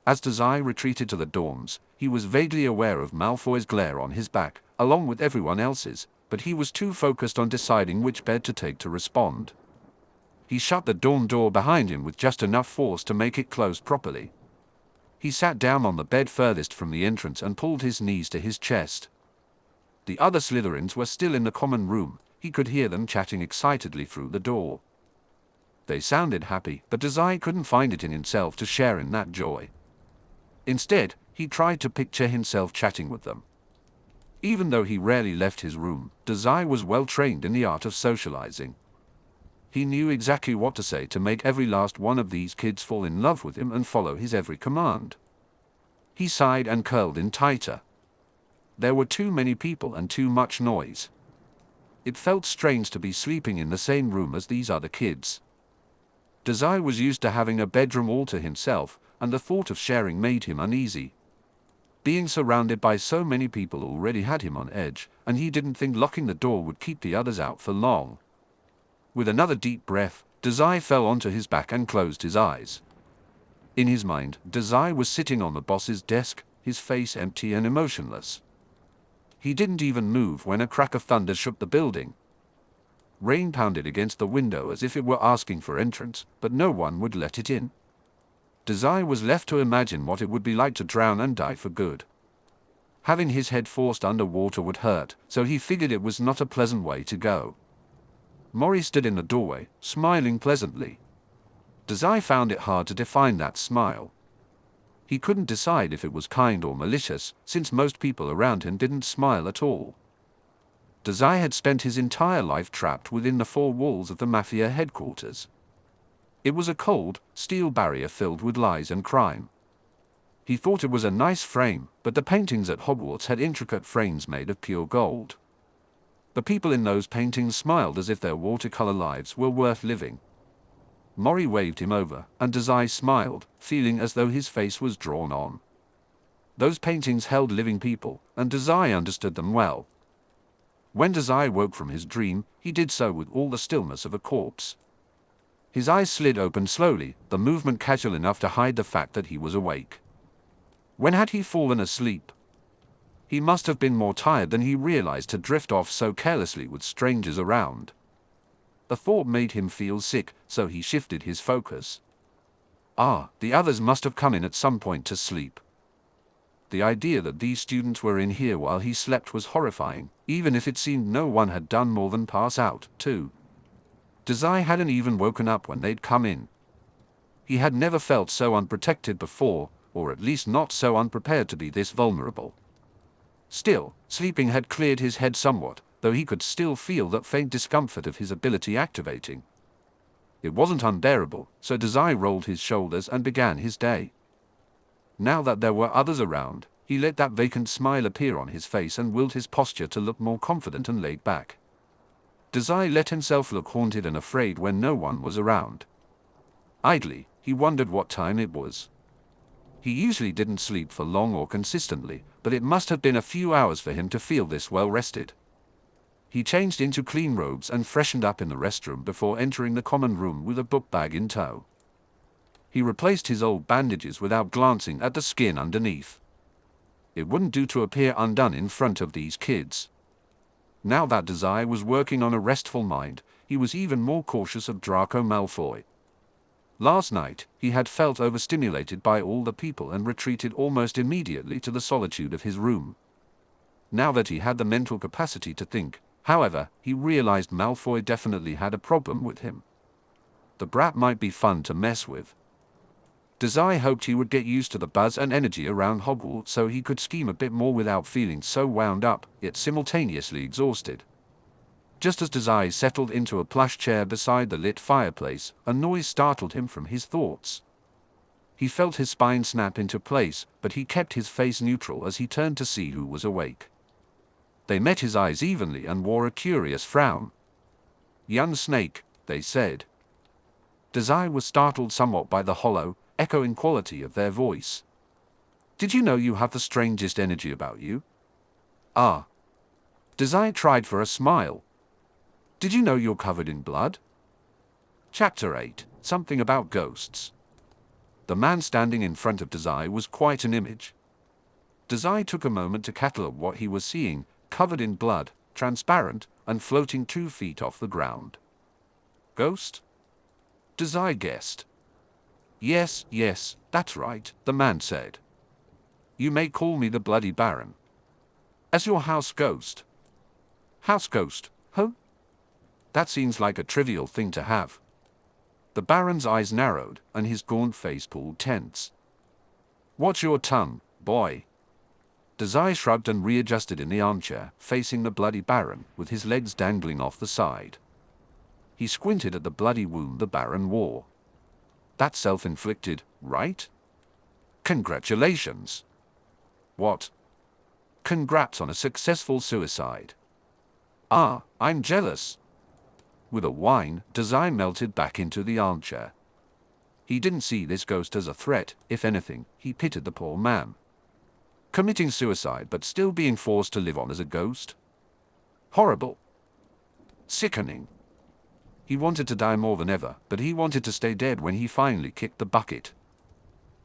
As Dazai retreated to the dorms, he was vaguely aware of Malfoy's glare on his back, along with everyone else's, but he was too focused on deciding which bed to take to respond. He shut the dorm door behind him with just enough force to make it close properly. He sat down on the bed furthest from the entrance and pulled his knees to his chest. The other Slytherins were still in the common room. He could hear them chatting excitedly through the door. They sounded happy, but Dazai couldn't find it in himself to share in that joy. Instead, he tried to picture himself chatting with them. Even though he rarely left his room, Dazai was well trained in the art of socializing. He knew exactly what to say to make every last one of these kids fall in love with him and follow his every command. He sighed and curled in tighter. There were too many people and too much noise. It felt strange to be sleeping in the same room as these other kids. Dazai was used to having a bedroom all to himself, and the thought of sharing made him uneasy. Being surrounded by so many people already had him on edge, and he didn't think locking the door would keep the others out for long. With another deep breath, Dazai fell onto his back and closed his eyes. In his mind, Dazai was sitting on the boss's desk, his face empty and emotionless. He didn't even move when a crack of thunder shook the building. Rain pounded against the window as if it were asking for entrance, but no one would let it in. Dazai was left to imagine what it would be like to drown and die for good. Having his head forced under water would hurt, so he figured it was not a pleasant way to go. Mori stood in the doorway, smiling pleasantly. Dazai found it hard to define that smile. He couldn't decide if it was kind or malicious, since most people around him didn't smile at all. Dazai had spent his entire life trapped within the four walls of the Mafia headquarters. It was a cold, steel barrier filled with lies and crime. He thought it was a nice frame, but the paintings at Hogwarts had intricate frames made of pure gold. The people in those paintings smiled as if their watercolor lives were worth living. Mori waved him over, and Dazai smiled, feeling as though his face was drawn on. Those paintings held living people, and Dazai understood them well. When Dazai woke from his dream, he did so with all the stillness of a corpse. His eyes slid open slowly, the movement casual enough to hide the fact that he was awake. When had he fallen asleep? He must have been more tired than he realized to drift off so carelessly with strangers around. The thought made him feel sick, so he shifted his focus. The others must have come in at some point to sleep. The idea that these students were in here while he slept was horrifying, even if it seemed no one had done more than pass out, too. Dazai hadn't even woken up when they'd come in. He had never felt so unprotected before, or at least not so unprepared to be this vulnerable. Still, sleeping had cleared his head somewhat, though he could still feel that faint discomfort of his ability activating. It wasn't unbearable, so Dazai rolled his shoulders and began his day. Now that there were others around, he let that vacant smile appear on his face and willed his posture to look more confident and laid back. Dazai let himself look haunted and afraid when no one was around. Idly, he wondered what time it was. He usually didn't sleep for long or consistently, but it must have been a few hours for him to feel this well rested. He changed into clean robes and freshened up in the restroom before entering the common room with a book bag in tow. He replaced his old bandages without glancing at the skin underneath. It wouldn't do to appear undone in front of these kids. Now that Dazai was working on a restful mind, he was even more cautious of Draco Malfoy. Last night, he had felt overstimulated by all the people and retreated almost immediately to the solitude of his room. Now that he had the mental capacity to think, however, he realized Malfoy definitely had a problem with him. The brat might be fun to mess with. Dazai hoped he would get used to the buzz and energy around Hogwarts so he could scheme a bit more without feeling so wound up, yet simultaneously exhausted. Just as Dazai settled into a plush chair beside the lit fireplace, a noise startled him from his thoughts. He felt his spine snap into place, but he kept his face neutral as he turned to see who was awake. They met his eyes evenly and wore a curious frown. "Young snake," they said. Dazai was startled somewhat by the hollow, echoing quality of their voice. "Did you know you have the strangest energy about you?" "Ah." Dazai tried for a smile. "Did you know you're covered in blood?" Chapter 8, Something About Ghosts. The man standing in front of Dazai was quite an image. Dazai took a moment to catalog what he was seeing, covered in blood, transparent, and floating 2 feet off the ground. "Ghost?" Dazai guessed. Yes, that's right," the man said. "You may call me the Bloody Baron." "As your house ghost?" "House ghost, huh? That seems like a trivial thing to have." The Baron's eyes narrowed, and his gaunt face pulled tense. "Watch your tongue, boy." Dazai shrugged and readjusted in the armchair, facing the Bloody Baron, with his legs dangling off the side. He squinted at the bloody wound the Baron wore. "That's self-inflicted, right?" "Congratulations." "What?" "Congrats on a successful suicide." "Ah, I'm jealous." With a whine, Dazai melted back into the armchair. He didn't see this ghost as a threat. If anything, he pitied the poor man. Committing suicide but still being forced to live on as a ghost? Horrible. Sickening. He wanted to die more than ever, but he wanted to stay dead when he finally kicked the bucket.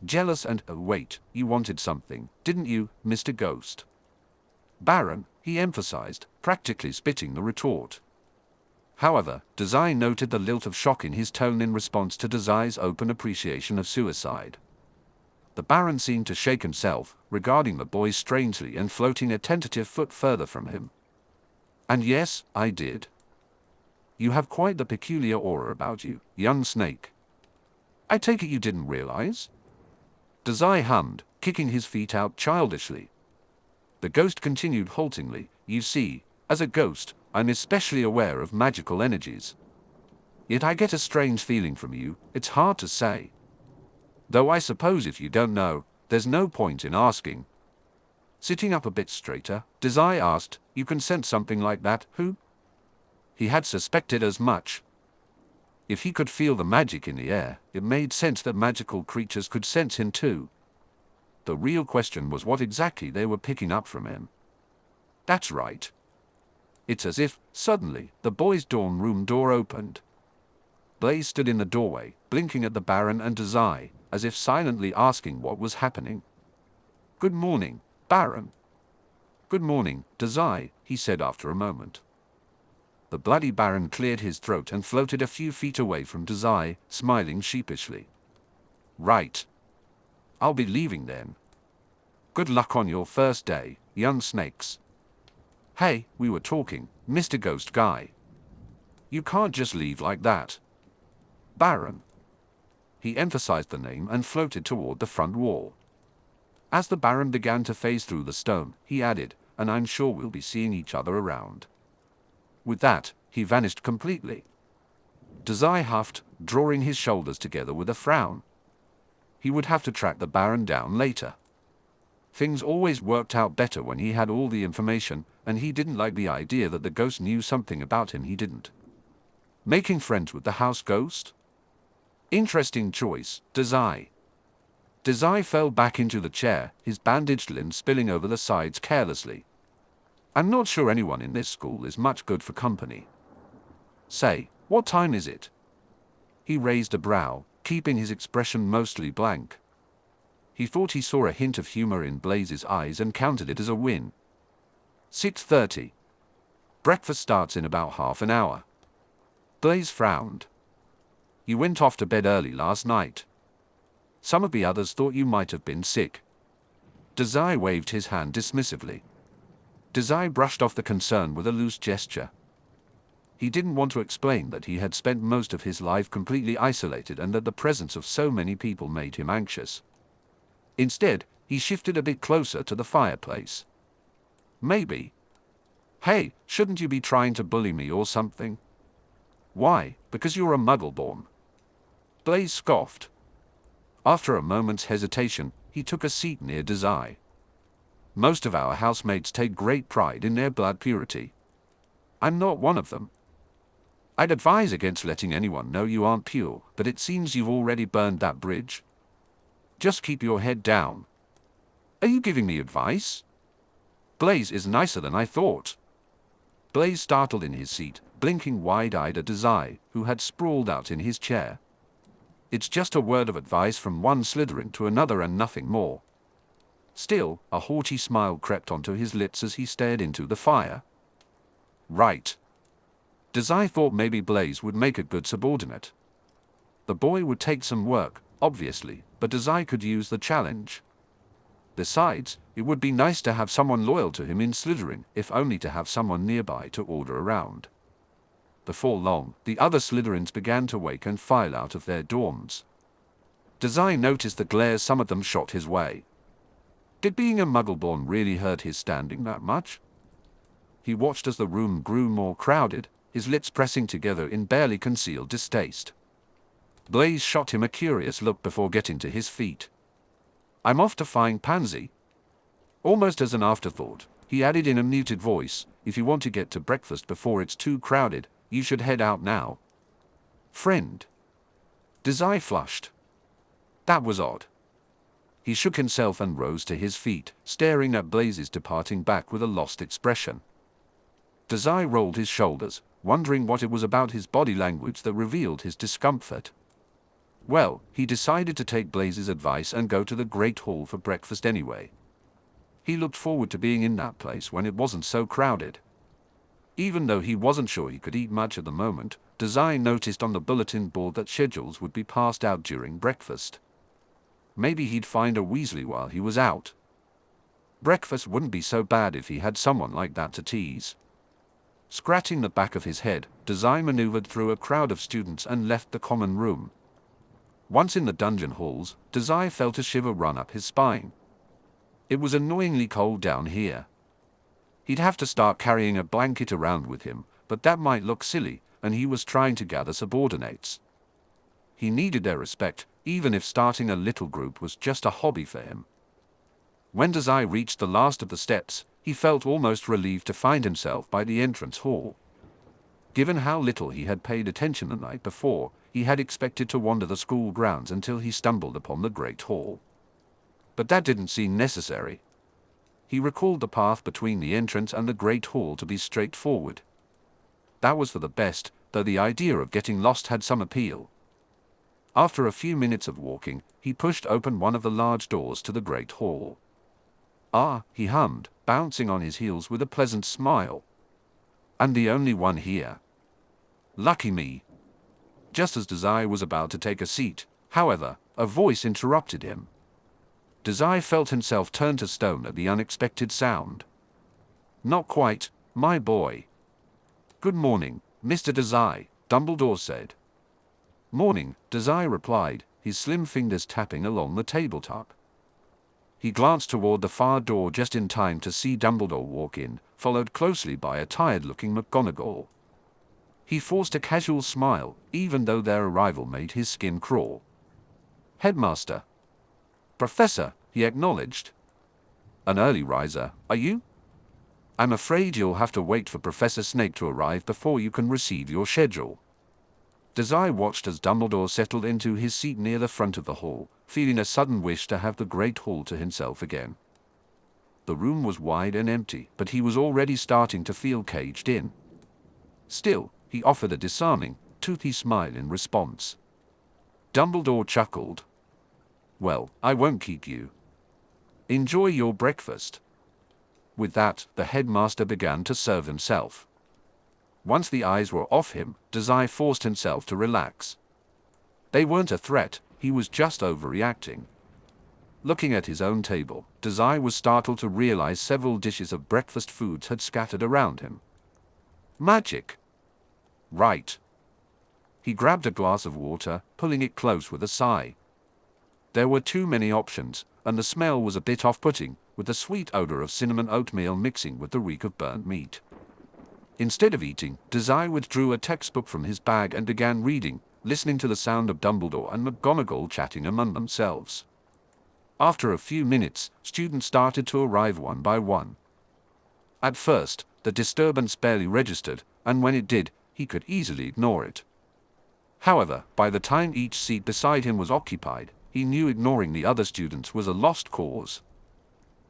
Jealous and, wait, you wanted something, didn't you, Mr. Ghost? "Baron," he emphasized, practically spitting the retort. However, Dazai noted the lilt of shock in his tone in response to Dazai's open appreciation of suicide. The Baron seemed to shake himself, regarding the boy strangely and floating a tentative foot further from him. "And yes, I did. You have quite the peculiar aura about you, young snake. I take it you didn't realize?" Dazai hummed, kicking his feet out childishly. The ghost continued haltingly, "You see, as a ghost, I'm especially aware of magical energies. Yet I get a strange feeling from you, it's hard to say. Though I suppose if you don't know, there's no point in asking." Sitting up a bit straighter, Dazai asked, "You can sense something like that, who?" He had suspected as much. If he could feel the magic in the air, it made sense that magical creatures could sense him too. The real question was what exactly they were picking up from him. "That's right." It's as if, suddenly, the boys' dorm room door opened. Blaise stood in the doorway, blinking at the Baron and Dazai, as if silently asking what was happening. "Good morning, Baron." "Good morning, Dazai," he said after a moment. The Bloody Baron cleared his throat and floated a few feet away from Dazai, smiling sheepishly. "Right. I'll be leaving then. Good luck on your first day, young snakes." "Hey, we were talking, Mr. Ghost Guy. You can't just leave like that." "Baron." He emphasized the name and floated toward the front wall. As the Baron began to phase through the stone, he added, "And I'm sure we'll be seeing each other around." With that, he vanished completely. Dazai huffed, drawing his shoulders together with a frown. He would have to track the Baron down later. Things always worked out better when he had all the information, and he didn't like the idea that the ghost knew something about him he didn't. Making friends with the house ghost? Interesting choice, Dazai. Dazai fell back into the chair, his bandaged limbs spilling over the sides carelessly. "I'm not sure anyone in this school is much good for company. Say, what time is it?" He raised a brow, keeping his expression mostly blank. He thought he saw a hint of humor in Blaise's eyes and counted it as a win. 6:30. Breakfast starts in about half an hour. Blaise frowned. "You went off to bed early last night. Some of the others thought you might have been sick." Dazai waved his hand dismissively. Dazai brushed off the concern with a loose gesture. He didn't want to explain that he had spent most of his life completely isolated and that the presence of so many people made him anxious. Instead, he shifted a bit closer to the fireplace. "Maybe. Hey, shouldn't you be trying to bully me or something?" "Why, because you're a muggle-born." Blaise scoffed. After a moment's hesitation, he took a seat near Dazai. Most of our housemates take great pride in their blood purity. I'm not one of them. I'd advise against letting anyone know you aren't pure, but it seems you've already burned that bridge. Just keep your head down. Are you giving me advice? Blaise is nicer than I thought. Blaise startled in his seat, blinking wide-eyed at Dazai, who had sprawled out in his chair. It's just a word of advice from one Slytherin to another and nothing more. Still, a haughty smile crept onto his lips as he stared into the fire. Right. Dazai thought maybe Blaise would make a good subordinate. The boy would take some work, obviously, but Dazai could use the challenge. Besides, it would be nice to have someone loyal to him in Slytherin, if only to have someone nearby to order around. Before long, the other Slytherins began to wake and file out of their dorms. Dazai noticed the glare some of them shot his way. Did being a Muggle-born really hurt his standing that much? He watched as the room grew more crowded, his lips pressing together in barely concealed distaste. Blaise shot him a curious look before getting to his feet. I'm off to find Pansy. Almost as an afterthought, he added in a muted voice, if you want to get to breakfast before it's too crowded, you should head out now. Friend. Dazai flushed. That was odd. He shook himself and rose to his feet, staring at Blaise's departing back with a lost expression. Dazai rolled his shoulders, wondering what it was about his body language that revealed his discomfort. Well, he decided to take Blaise's advice and go to the Great Hall for breakfast anyway. He looked forward to being in that place when it wasn't so crowded. Even though he wasn't sure he could eat much at the moment, Dazai noticed on the bulletin board that schedules would be passed out during breakfast. Maybe he'd find a Weasley while he was out. Breakfast wouldn't be so bad if he had someone like that to tease. Scratching the back of his head, Dazai maneuvered through a crowd of students and left the common room. Once in the dungeon halls, Dazai felt a shiver run up his spine. It was annoyingly cold down here. He'd have to start carrying a blanket around with him, but that might look silly, and he was trying to gather subordinates. He needed their respect, even if starting a little group was just a hobby for him. When Dazai reached the last of the steps, he felt almost relieved to find himself by the entrance hall. Given how little he had paid attention the night before, he had expected to wander the school grounds until he stumbled upon the Great Hall. But that didn't seem necessary. He recalled the path between the entrance and the Great Hall to be straightforward. That was for the best, though the idea of getting lost had some appeal. After a few minutes of walking, he pushed open one of the large doors to the Great Hall. Ah, he hummed, bouncing on his heels with a pleasant smile. I'm the only one here. Lucky me. Just as Dazai was about to take a seat, however, a voice interrupted him. Dazai felt himself turn to stone at the unexpected sound. Not quite, my boy. Good morning, Mr. Dazai, Dumbledore said. Morning, Dazai replied, his slim fingers tapping along the tabletop. He glanced toward the far door just in time to see Dumbledore walk in, followed closely by a tired-looking McGonagall. He forced a casual smile, even though their arrival made his skin crawl. Headmaster. Professor, he acknowledged. An early riser, are you? I'm afraid you'll have to wait for Professor Snape to arrive before you can receive your schedule. Dazai watched as Dumbledore settled into his seat near the front of the hall, feeling a sudden wish to have the Great Hall to himself again. The room was wide and empty, but he was already starting to feel caged in. Still, he offered a disarming, toothy smile in response. Dumbledore chuckled. Well, I won't keep you. Enjoy your breakfast. With that, the headmaster began to serve himself. Once the eyes were off him, Dazai forced himself to relax. They weren't a threat, he was just overreacting. Looking at his own table, Dazai was startled to realize several dishes of breakfast foods had scattered around him. Magic. Right. He grabbed a glass of water, pulling it close with a sigh. There were too many options, and the smell was a bit off-putting, with the sweet odor of cinnamon oatmeal mixing with the reek of burnt meat. Instead of eating, Dazai withdrew a textbook from his bag and began reading, listening to the sound of Dumbledore and McGonagall chatting among themselves. After a few minutes, students started to arrive one by one. At first, the disturbance barely registered, and when it did, he could easily ignore it. However, by the time each seat beside him was occupied, he knew ignoring the other students was a lost cause.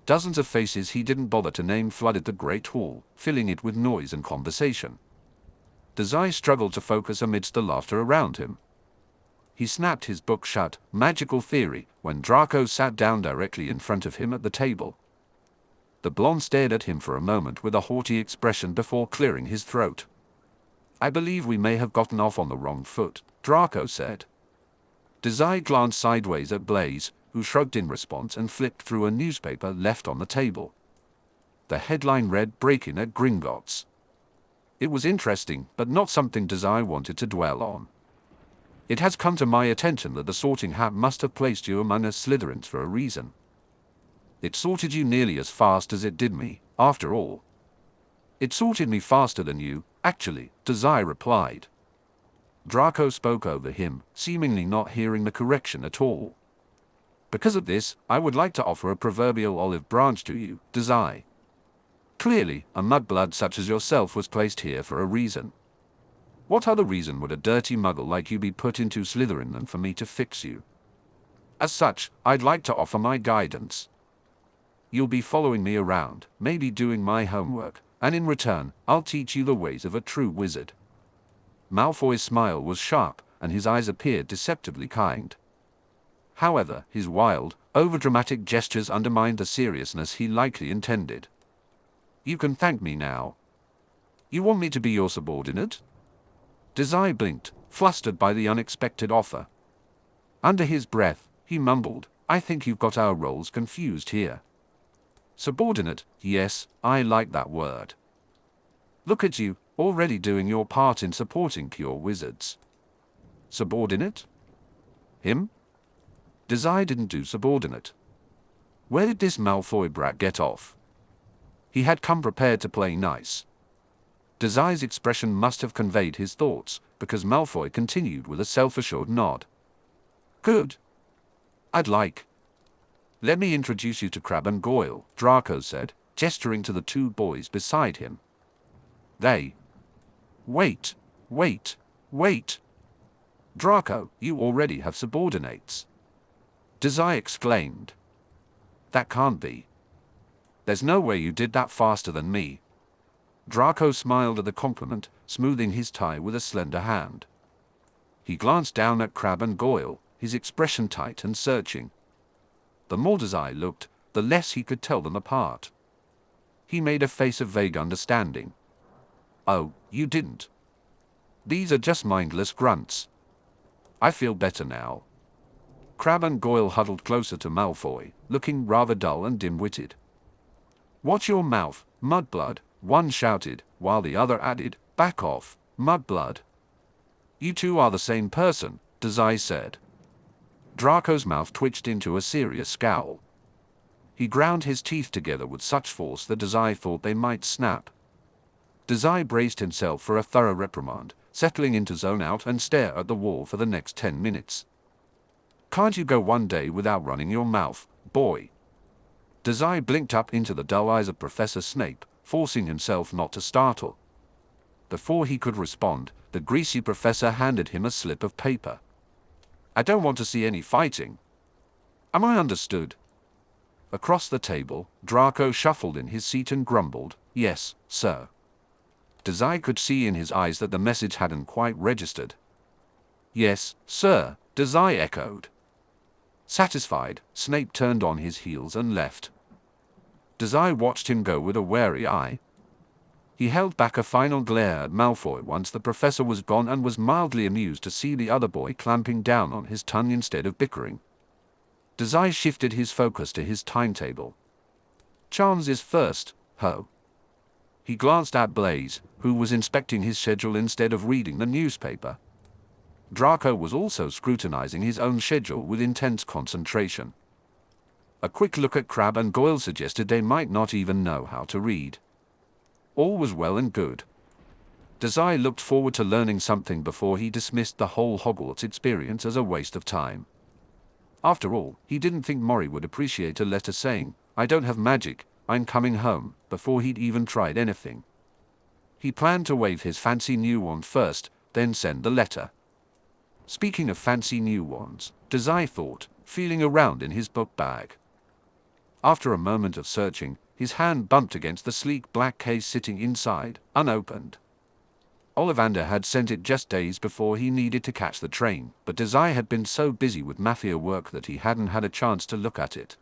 Dozens of faces he didn't bother to name flooded the great hall, filling it with noise and conversation. Dazai struggled to focus amidst the laughter around him. He snapped his book shut, Magical Theory, when Draco sat down directly in front of him at the table. The blonde stared at him for a moment with a haughty expression before clearing his throat. "I believe we may have gotten off on the wrong foot," Draco said. Dazai glanced sideways at Blaise, who shrugged in response and flipped through a newspaper left on the table. The headline read, "Break-in at Gringotts." It was interesting, but not something Dazai wanted to dwell on. "It has come to my attention that the sorting hat must have placed you among us Slytherins for a reason. It sorted you nearly as fast as it did me, after all." "It sorted me faster than you, actually," Dazai replied. Draco spoke over him, seemingly not hearing the correction at all. "Because of this, I would like to offer a proverbial olive branch to you, Dazai. Clearly, a mudblood such as yourself was placed here for a reason. What other reason would a dirty muggle like you be put into Slytherin than for me to fix you? As such, I'd like to offer my guidance. You'll be following me around, maybe doing my homework, and in return, I'll teach you the ways of a true wizard." Malfoy's smile was sharp, and his eyes appeared deceptively kind. However, his wild, overdramatic gestures undermined the seriousness he likely intended. "You can thank me now. You want me to be your subordinate?" Dazai blinked, flustered by the unexpected offer. Under his breath, he mumbled, "I think you've got our roles confused here. Subordinate, yes, I like that word. Look at you, already doing your part in supporting pure wizards. Subordinate? Him? Dazai didn't do subordinate. Where did this Malfoy brat get off? He had come prepared to play nice. Dazai's expression must have conveyed his thoughts, because Malfoy continued with a self-assured nod. "Good. I'd like. Let me introduce you to Crabbe and Goyle," Draco said, gesturing to the two boys beside him. They. Wait. Draco, you already have subordinates. Dazai exclaimed. "That can't be. There's no way you did that faster than me." Draco smiled at the compliment, smoothing his tie with a slender hand. He glanced down at Crabbe and Goyle, his expression tight and searching. The more Dazai looked, the less he could tell them apart. He made a face of vague understanding. "Oh, you didn't. These are just mindless grunts. I feel better now." Crabbe and Goyle huddled closer to Malfoy, looking rather dull and dim-witted. "Watch your mouth, mudblood," one shouted, while the other added, "Back off, mudblood." "You two are the same person," Dazai said. Draco's mouth twitched into a serious scowl. He ground his teeth together with such force that Dazai thought they might snap. Dazai braced himself for a thorough reprimand, settling into zone out and stare at the wall for the next 10 minutes. "Can't you go one day without running your mouth, boy?" Dazai blinked up into the dull eyes of Professor Snape, forcing himself not to startle. Before he could respond, the greasy professor handed him a slip of paper. "I don't want to see any fighting. Am I understood?" Across the table, Draco shuffled in his seat and grumbled, "Yes, sir." Dazai could see in his eyes that the message hadn't quite registered. "Yes, sir," Dazai echoed. Satisfied, Snape turned on his heels and left. Dazai watched him go with a wary eye. He held back a final glare at Malfoy once the professor was gone and was mildly amused to see the other boy clamping down on his tongue instead of bickering. Dazai shifted his focus to his timetable. "Charms is first, ho." He glanced at Blaise, who was inspecting his schedule instead of reading the newspaper. Draco was also scrutinizing his own schedule with intense concentration. A quick look at Crabbe and Goyle suggested they might not even know how to read. All was well and good. Dazai looked forward to learning something before he dismissed the whole Hogwarts experience as a waste of time. After all, he didn't think Mori would appreciate a letter saying, "I don't have magic, I'm coming home," before he'd even tried anything. He planned to wave his fancy new wand first, then send the letter. Speaking of fancy new wands, Dazai thought, feeling around in his book bag. After a moment of searching, his hand bumped against the sleek black case sitting inside, unopened. Ollivander had sent it just days before he needed to catch the train, but Dazai had been so busy with mafia work that he hadn't had a chance to look at it.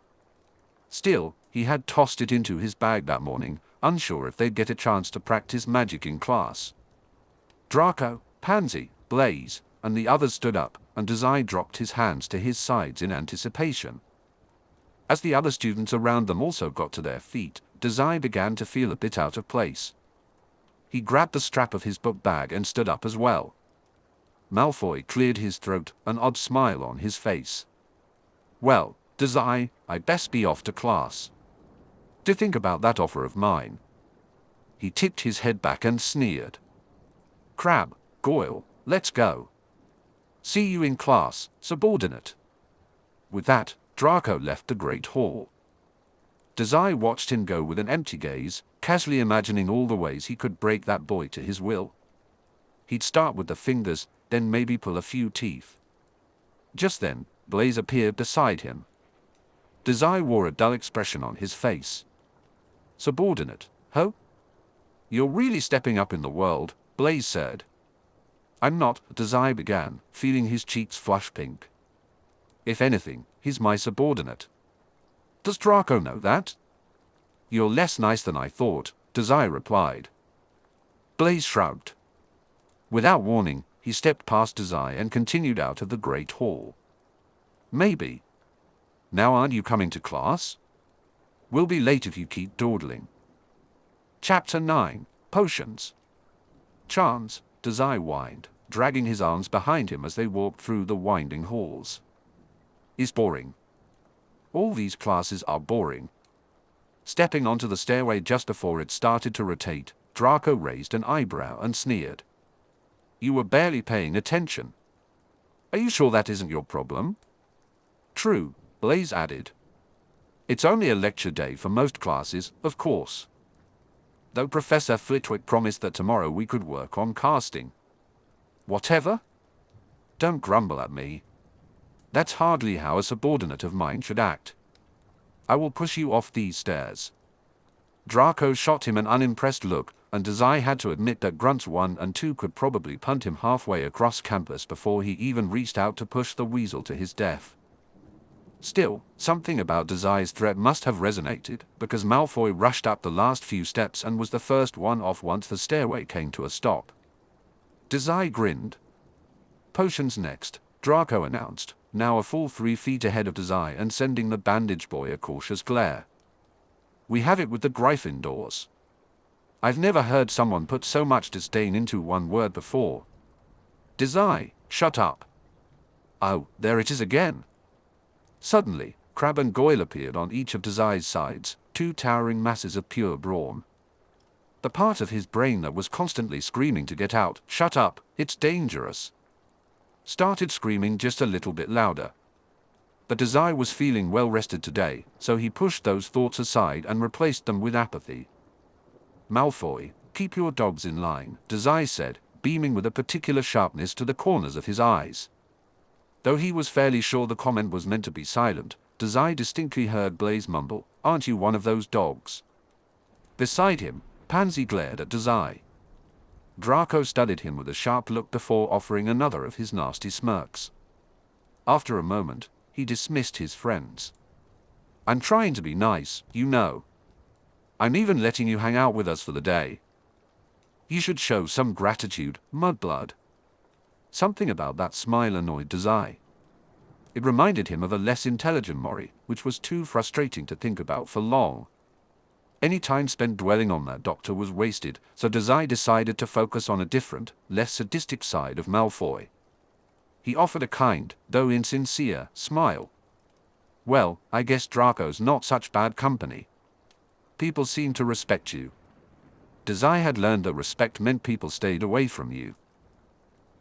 Still, he had tossed it into his bag that morning, unsure if they'd get a chance to practice magic in class. Draco, Pansy, Blaise, and the others stood up, and Dazai dropped his hands to his sides in anticipation. As the other students around them also got to their feet, Dazai began to feel a bit out of place. He grabbed the strap of his book bag and stood up as well. Malfoy cleared his throat, an odd smile on his face. "Well, Dazai, I best be off to class. Do think about that offer of mine." He tipped his head back and sneered. "Crabbe, Goyle, let's go. See you in class, subordinate." With that, Draco left the Great Hall. Dazai watched him go with an empty gaze, casually imagining all the ways he could break that boy to his will. He'd start with the fingers, then maybe pull a few teeth. Just then, Blaise appeared beside him. Dazai wore a dull expression on his face. "Subordinate, huh? You're really stepping up in the world," Blaise said. "I'm not," Dazai began, feeling his cheeks flush pink. "If anything, he's my subordinate." "Does Draco know that?" "You're less nice than I thought," Dazai replied. Blaise shrugged. Without warning, he stepped past Dazai and continued out of the Great Hall. "Maybe. Now aren't you coming to class? We'll be late if you keep dawdling." Chapter 9, Potions. "Chance," Dazai whined, dragging his arms behind him as they walked through the winding halls. "Is boring. All these classes are boring." Stepping onto the stairway just before it started to rotate, Draco raised an eyebrow and sneered. "You were barely paying attention. Are you sure that isn't your problem?" "True," Blaise added. "It's only a lecture day for most classes, of course. Though Professor Flitwick promised that tomorrow we could work on casting." "Whatever? Don't grumble at me. That's hardly how a subordinate of mine should act. I will push you off these stairs." Draco shot him an unimpressed look, and Dazai had to admit that Grunts 1 and 2 could probably punt him halfway across campus before he even reached out to push the weasel to his death. Still, something about Dazai's threat must have resonated, because Malfoy rushed up the last few steps and was the first one off once the stairway came to a stop. Dazai grinned. "Potions next," Draco announced, now a full 3 feet ahead of Dazai and sending the bandage boy a cautious glare. "We have it with the Gryffindors." I've never heard someone put so much disdain into one word before. "Dazai, shut up." "Oh, there it is again." Suddenly, Crabbe and Goyle appeared on each of Dazai's sides, 2 towering masses of pure brawn. The part of his brain that was constantly screaming to get out, "Shut up, it's dangerous," started screaming just a little bit louder. But Dazai was feeling well rested today, so he pushed those thoughts aside and replaced them with apathy. "Malfoy, keep your dogs in line," Dazai said, beaming with a particular sharpness to the corners of his eyes. Though he was fairly sure the comment was meant to be silent, Dazai distinctly heard Blaise mumble, "Aren't you one of those dogs?" Beside him, Pansy glared at Dazai. Draco studied him with a sharp look before offering another of his nasty smirks. After a moment, he dismissed his friends. "I'm trying to be nice, you know. I'm even letting you hang out with us for the day. You should show some gratitude, mudblood." Something about that smile annoyed Dazai. It reminded him of a less intelligent Mori, which was too frustrating to think about for long. Any time spent dwelling on that doctor was wasted, so Dazai decided to focus on a different, less sadistic side of Malfoy. He offered a kind, though insincere, smile. "Well, I guess Draco's not such bad company. People seem to respect you." Dazai had learned that respect meant people stayed away from you.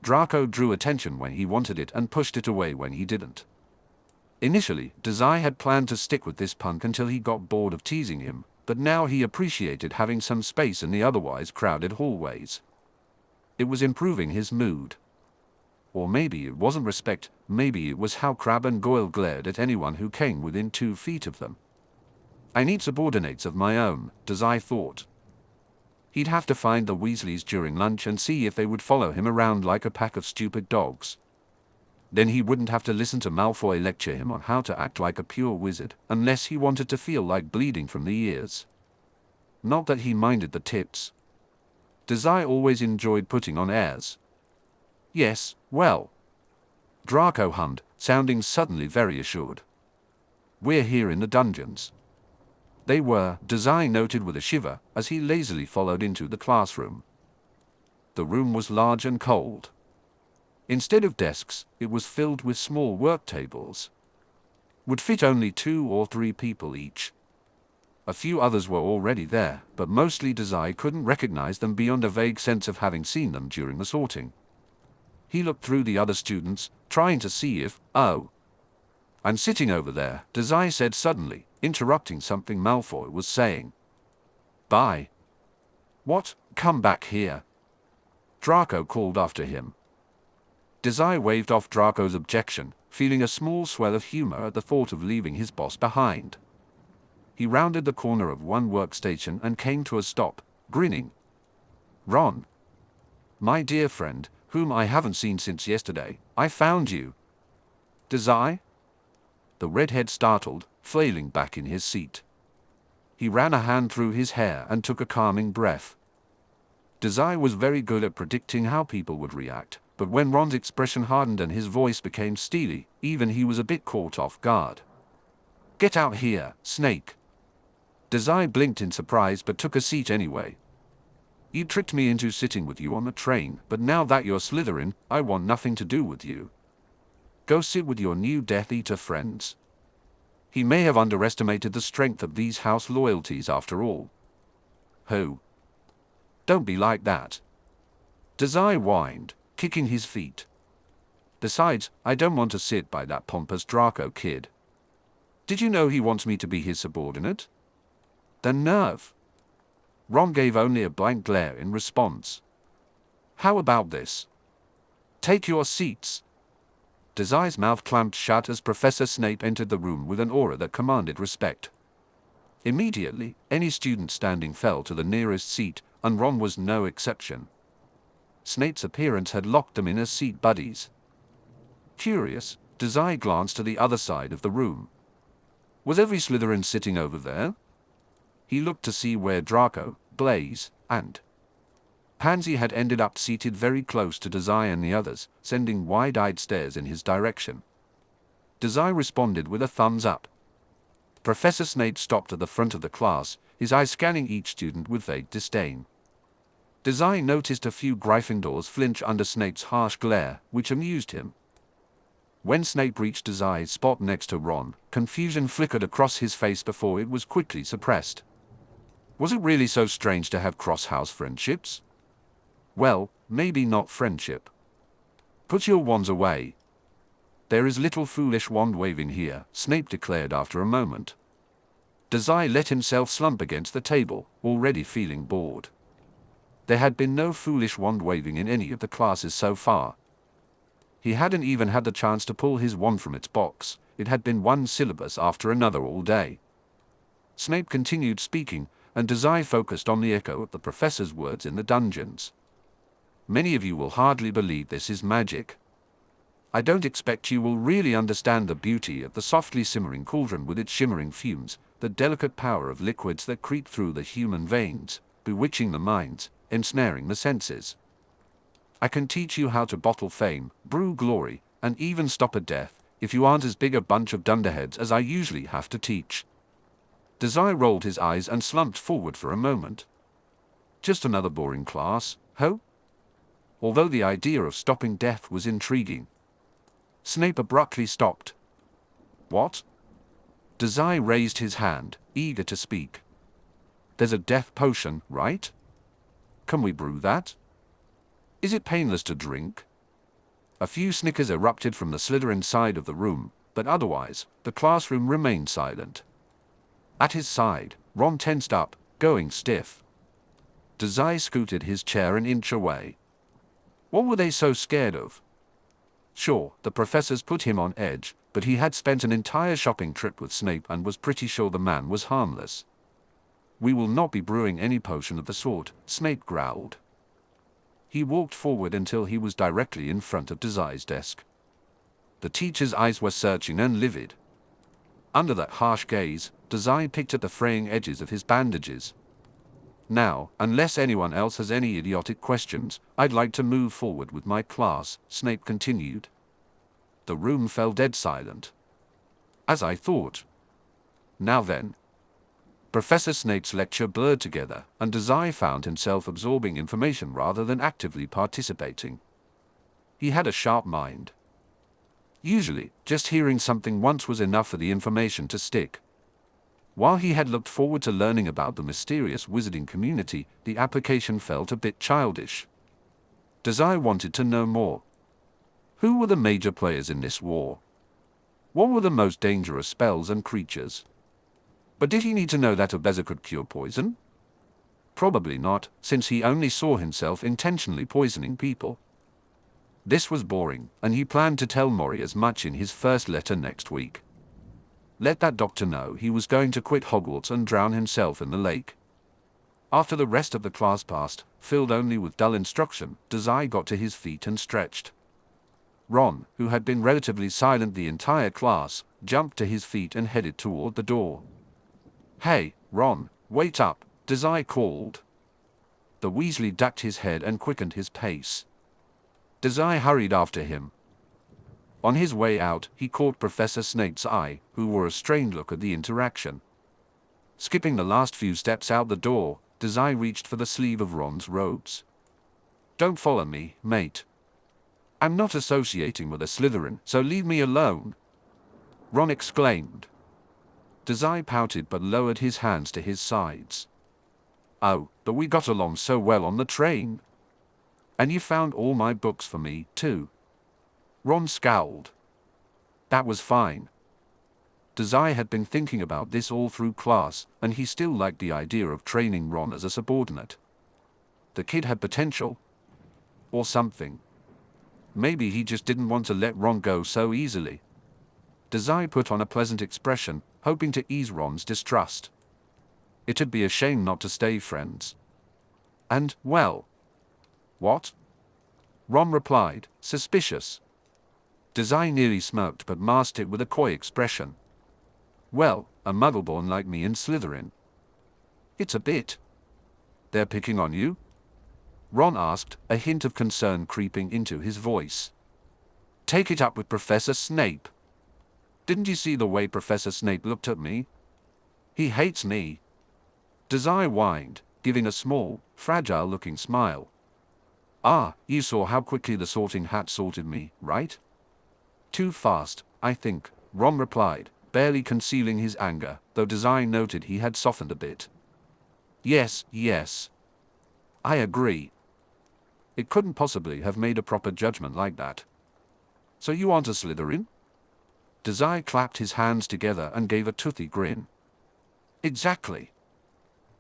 Draco drew attention when he wanted it and pushed it away when he didn't. Initially, Dazai had planned to stick with this punk until he got bored of teasing him, but now he appreciated having some space in the otherwise crowded hallways. It was improving his mood. Or maybe it wasn't respect, maybe it was how Crabbe and Goyle glared at anyone who came within 2 feet of them. I need subordinates of my own, Dazai thought. He'd have to find the Weasleys during lunch and see if they would follow him around like a pack of stupid dogs. Then he wouldn't have to listen to Malfoy lecture him on how to act like a pure wizard, unless he wanted to feel like bleeding from the ears. Not that he minded the tits. Dazai always enjoyed putting on airs. Yes, well. Draco hummed, sounding suddenly very assured. We're here in the dungeons. They were, Dazai noted with a shiver, as he lazily followed into the classroom. The room was large and cold. Instead of desks, it was filled with small work tables. Would fit only 2 or 3 people each. A few others were already there, but mostly Dazai couldn't recognize them beyond a vague sense of having seen them during the sorting. He looked through the other students, trying to see if, oh. I'm sitting over there, Dazai said suddenly, interrupting something Malfoy was saying. Bye. What? Come back here. Draco called after him. Dazai waved off Draco's objection, feeling a small swell of humor at the thought of leaving his boss behind. He rounded the corner of one workstation and came to a stop, grinning. Ron. My dear friend, whom I haven't seen since yesterday, I found you. Dazai? The redhead startled, flailing back in his seat. He ran a hand through his hair and took a calming breath. Dazai was very good at predicting how people would react, but when Ron's expression hardened and his voice became steely, even he was a bit caught off guard. Get out here, Snake. Dazai blinked in surprise but took a seat anyway. You tricked me into sitting with you on the train, but now that you're Slytherin, I want nothing to do with you. Go sit with your new Death Eater friends. He may have underestimated the strength of these house loyalties after all. Who? Don't be like that. Dazai whined, kicking his feet. Besides, I don't want to sit by that pompous Draco kid. Did you know he wants me to be his subordinate? The nerve. Ron gave only a blank glare in response. How about this? Take your seats. Dazai's mouth clamped shut as Professor Snape entered the room with an aura that commanded respect. Immediately, any student standing fell to the nearest seat, and Ron was no exception. Snape's appearance had locked them in as seat buddies. Curious, Dazai glanced to the other side of the room. Was every Slytherin sitting over there? He looked to see where Draco, Blaise, and Pansy had ended up seated very close to Dazai and the others, sending wide-eyed stares in his direction. Dazai responded with a thumbs up. Professor Snape stopped at the front of the class, his eyes scanning each student with vague disdain. Dazai noticed a few Gryffindors flinch under Snape's harsh glare, which amused him. When Snape reached Dazai's spot next to Ron, confusion flickered across his face before it was quickly suppressed. Was it really so strange to have cross-house friendships? Well, maybe not friendship. Put your wands away. There is little foolish wand-waving here, Snape declared after a moment. Dazai let himself slump against the table, already feeling bored. There had been no foolish wand-waving in any of the classes so far. He hadn't even had the chance to pull his wand from its box. It had been one syllabus after another all day. Snape continued speaking, and Dazai focused on the echo of the professor's words in the dungeons. Many of you will hardly believe this is magic. I don't expect you will really understand the beauty of the softly simmering cauldron with its shimmering fumes, the delicate power of liquids that creep through the human veins, bewitching the minds, ensnaring the senses. I can teach you how to bottle fame, brew glory, and even stop a death, if you aren't as big a bunch of dunderheads as I usually have to teach. Dazai rolled his eyes and slumped forward for a moment. Just another boring class, ho? Although the idea of stopping death was intriguing. Snape abruptly stopped. What? Dazai raised his hand, eager to speak. There's a death potion, right? Can we brew that? Is it painless to drink? A few snickers erupted from the Slytherin side of the room, but otherwise, the classroom remained silent. At his side, Ron tensed up, going stiff. Dazai scooted his chair an inch away. What were they so scared of? Sure, the professors put him on edge, but he had spent an entire shopping trip with Snape and was pretty sure the man was harmless. We will not be brewing any potion of the sort, Snape growled. He walked forward until he was directly in front of Dazai's desk. The teacher's eyes were searching and livid. Under that harsh gaze, Dazai picked at the fraying edges of his bandages. Now, unless anyone else has any idiotic questions, I'd like to move forward with my class, Snape continued. The room fell dead silent. As I thought. Now then. Professor Snape's lecture blurred together, and Dazai found himself absorbing information rather than actively participating. He had a sharp mind. Usually, just hearing something once was enough for the information to stick. While he had looked forward to learning about the mysterious wizarding community, the application felt a bit childish. Dazai wanted to know more. Who were the major players in this war? What were the most dangerous spells and creatures? But did he need to know that a bezer could cure poison? Probably not, since he only saw himself intentionally poisoning people. This was boring, and he planned to tell Mori as much in his first letter next week. Let that doctor know he was going to quit Hogwarts and drown himself in the lake. After the rest of the class passed, filled only with dull instruction, Dazai got to his feet and stretched. Ron, who had been relatively silent the entire class, jumped to his feet and headed toward the door. Hey, Ron, wait up, Dazai called. The Weasley ducked his head and quickened his pace. Dazai hurried after him. On his way out, he caught Professor Snape's eye, who wore a strained look at the interaction. Skipping the last few steps out the door, Dazai reached for the sleeve of Ron's robes. Don't follow me, mate. I'm not associating with a Slytherin, so leave me alone. Ron exclaimed. Dazai pouted but lowered his hands to his sides. Oh, but we got along so well on the train. And you found all my books for me, too. Ron scowled. That was fine. Dazai had been thinking about this all through class, and he still liked the idea of training Ron as a subordinate. The kid had potential. Or something. Maybe he just didn't want to let Ron go so easily. Dazai put on a pleasant expression, hoping to ease Ron's distrust. It'd be a shame not to stay friends. And, well. What? Ron replied, suspicious. Dazai nearly smirked but masked it with a coy expression. Well, a muggleborn like me in Slytherin. It's a bit. They're picking on you? Ron asked, a hint of concern creeping into his voice. Take it up with Professor Snape. Didn't you see the way Professor Snape looked at me? He hates me. Dazai whined, giving a small, fragile-looking smile. Ah, you saw how quickly the sorting hat sorted me, right? Too fast, I think, Ron replied, barely concealing his anger, though Dazai noted he had softened a bit. Yes, yes. I agree. It couldn't possibly have made a proper judgment like that. So you aren't a Slytherin? Dazai clapped his hands together and gave a toothy grin. Exactly.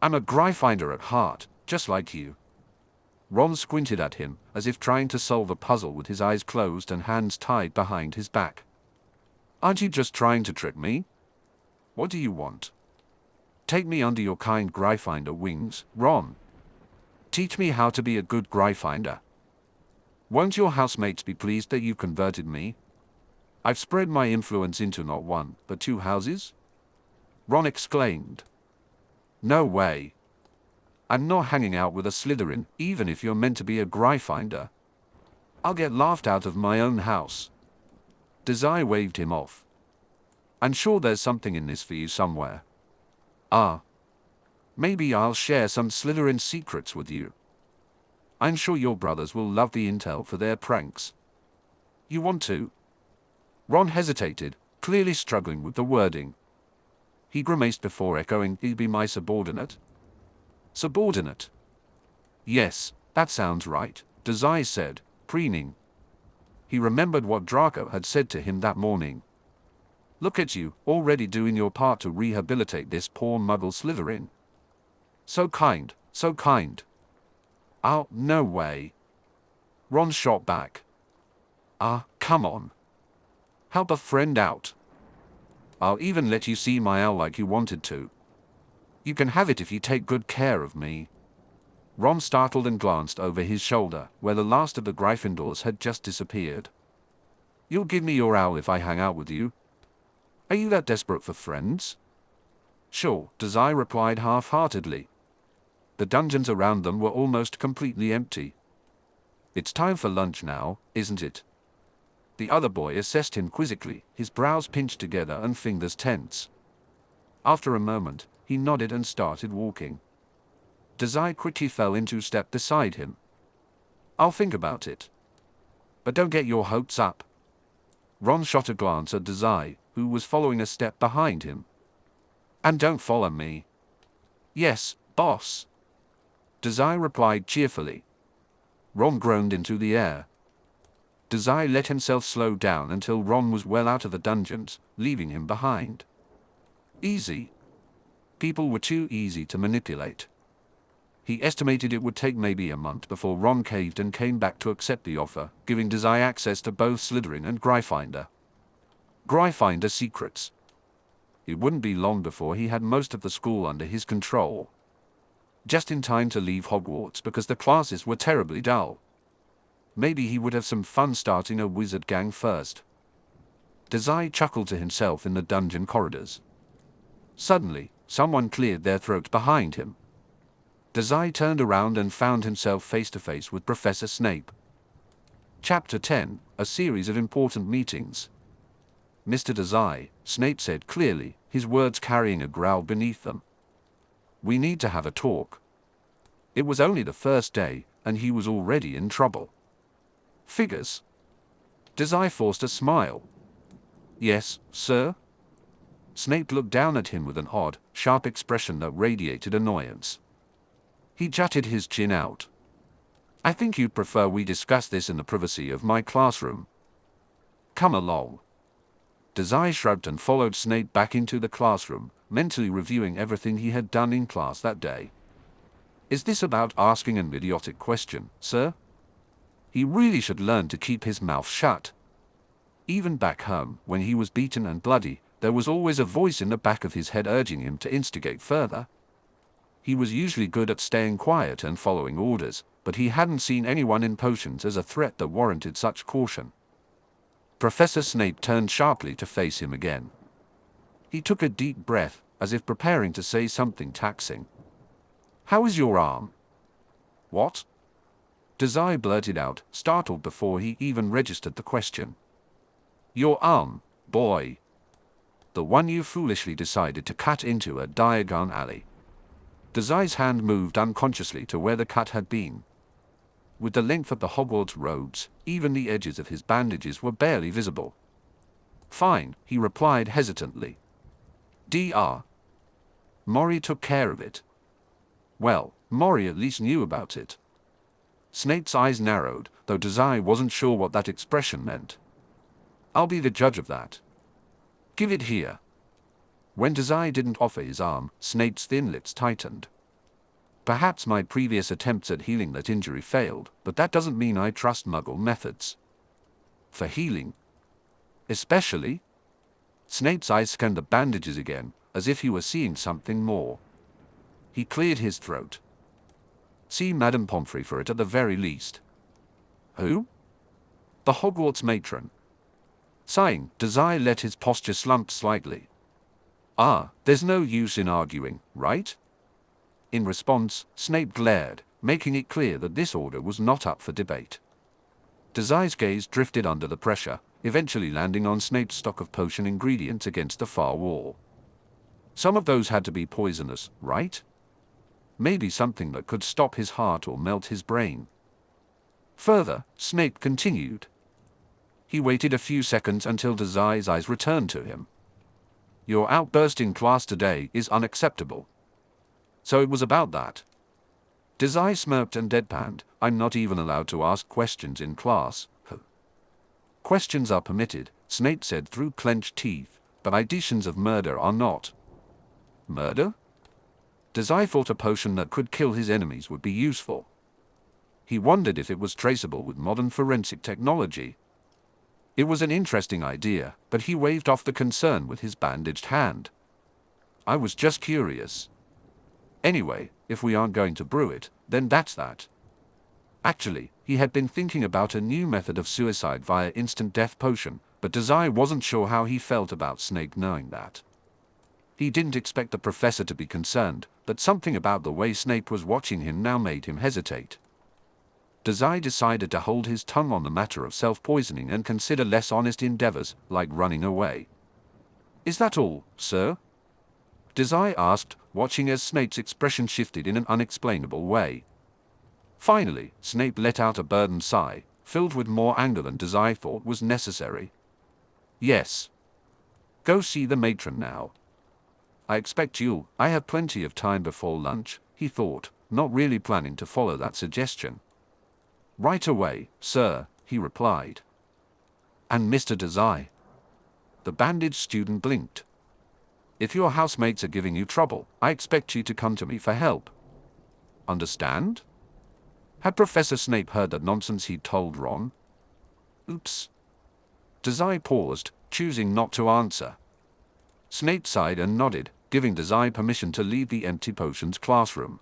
I'm a Gryffindor at heart, just like you. Ron squinted at him, as if trying to solve a puzzle with his eyes closed and hands tied behind his back. Aren't you just trying to trick me? What do you want? Take me under your kind Gryffindor wings, Ron. Teach me how to be a good Gryffindor. Won't your housemates be pleased that you converted me? I've spread my influence into not one, but two houses? Ron exclaimed. No way. I'm not hanging out with a Slytherin, even if you're meant to be a Gryffindor. I'll get laughed out of my own house. Dazai waved him off. I'm sure there's something in this for you somewhere. Ah. Maybe I'll share some Slytherin secrets with you. I'm sure your brothers will love the intel for their pranks. You want to? Ron hesitated, clearly struggling with the wording. He grimaced before echoing, "He'd be my subordinate?" Subordinate. Yes, that sounds right, Dazai said, preening. He remembered what Draco had said to him that morning. Look at you, already doing your part to rehabilitate this poor muggle Slytherin. So kind, so kind. Oh, no way. Ron shot back. Ah, come on. Help a friend out. I'll even let you see my owl like you wanted to. You can have it if you take good care of me. Ron startled and glanced over his shoulder, where the last of the Gryffindors had just disappeared. You'll give me your owl if I hang out with you? Are you that desperate for friends? Sure, Dazai replied half-heartedly. The dungeons around them were almost completely empty. It's time for lunch now, isn't it? The other boy assessed him quizzically, his brows pinched together and fingers tense. After a moment, he nodded and started walking. Dazai quickly fell into step beside him. I'll think about it. But don't get your hopes up. Ron shot a glance at Dazai, who was following a step behind him. And don't follow me. Yes, boss. Dazai replied cheerfully. Ron groaned into the air. Dazai let himself slow down until Ron was well out of the dungeons, leaving him behind. Easy. People were too easy to manipulate. He estimated it would take maybe a month before Ron caved and came back to accept the offer, giving Dazai access to both Slytherin and Gryffindor. Gryffindor secrets. It wouldn't be long before he had most of the school under his control. Just in time to leave Hogwarts because the classes were terribly dull. Maybe he would have some fun starting a wizard gang first. Dazai chuckled to himself in the dungeon corridors. Suddenly, someone cleared their throat behind him. Dazai turned around and found himself face to face with Professor Snape. Chapter 10, A Series of Important Meetings. Mr. Dazai, Snape said clearly, his words carrying a growl beneath them. We need to have a talk. It was only the first day, and he was already in trouble. Figures. Dazai forced a smile. Yes, sir? Snape looked down at him with an odd, sharp expression that radiated annoyance. He jutted his chin out. I think you'd prefer we discuss this in the privacy of my classroom. Come along. Dazai shrugged and followed Snape back into the classroom, mentally reviewing everything he had done in class that day. Is this about asking an idiotic question, sir? He really should learn to keep his mouth shut. Even back home, when he was beaten and bloody, there was always a voice in the back of his head urging him to instigate further. He was usually good at staying quiet and following orders, but he hadn't seen anyone in potions as a threat that warranted such caution. Professor Snape turned sharply to face him again. He took a deep breath, as if preparing to say something taxing. How is your arm? What? Dazai blurted out, startled before he even registered the question. Your arm, boy. The one you foolishly decided to cut into a Diagon alley. Dazai's hand moved unconsciously to where the cut had been. With the length of the Hogwarts robes, even the edges of his bandages were barely visible. Fine, he replied hesitantly. Dr. Mori took care of it. Well, Mori at least knew about it. Snape's eyes narrowed, though Dazai wasn't sure what that expression meant. I'll be the judge of that. Give it here. When Dazai didn't offer his arm, Snape's thin lips tightened. Perhaps my previous attempts at healing that injury failed, but that doesn't mean I trust Muggle methods. For healing? Especially? Snape's eyes scanned the bandages again, as if he were seeing something more. He cleared his throat. See Madame Pomfrey for it at the very least. Who? The Hogwarts matron. Sighing, Dazai let his posture slump slightly. Ah, there's no use in arguing, right? In response, Snape glared, making it clear that this order was not up for debate. Dazai's gaze drifted under the pressure, eventually landing on Snape's stock of potion ingredients against the far wall. Some of those had to be poisonous, right? Maybe something that could stop his heart or melt his brain. Further, Snape continued. He waited a few seconds until Dazai's eyes returned to him. Your outburst in class today is unacceptable. So it was about that. Dazai smirked and deadpanned. I'm not even allowed to ask questions in class. Questions are permitted, Snape said through clenched teeth, but ideations of murder are not. Murder? Dazai thought a potion that could kill his enemies would be useful. He wondered if it was traceable with modern forensic technology. It was an interesting idea, but he waved off the concern with his bandaged hand. I was just curious. Anyway, if we aren't going to brew it, then that's that. Actually, he had been thinking about a new method of suicide via instant death potion, but Dazai wasn't sure how he felt about Snape knowing that. He didn't expect the professor to be concerned, but something about the way Snape was watching him now made him hesitate. Dazai decided to hold his tongue on the matter of self-poisoning and consider less honest endeavors, like running away. Is that all, sir? Dazai asked, watching as Snape's expression shifted in an unexplainable way. Finally, Snape let out a burdened sigh, filled with more anger than Dazai thought was necessary. Yes. Go see the matron now. I expect you'll. I have plenty of time before lunch, he thought, not really planning to follow that suggestion. Right away, sir, he replied. And Mr. Dazai? The bandaged student blinked. If your housemates are giving you trouble, I expect you to come to me for help. Understand? Had Professor Snape heard the nonsense he'd told Ron? Oops. Dazai paused, choosing not to answer. Snape sighed and nodded, giving Dazai permission to leave the empty potions classroom.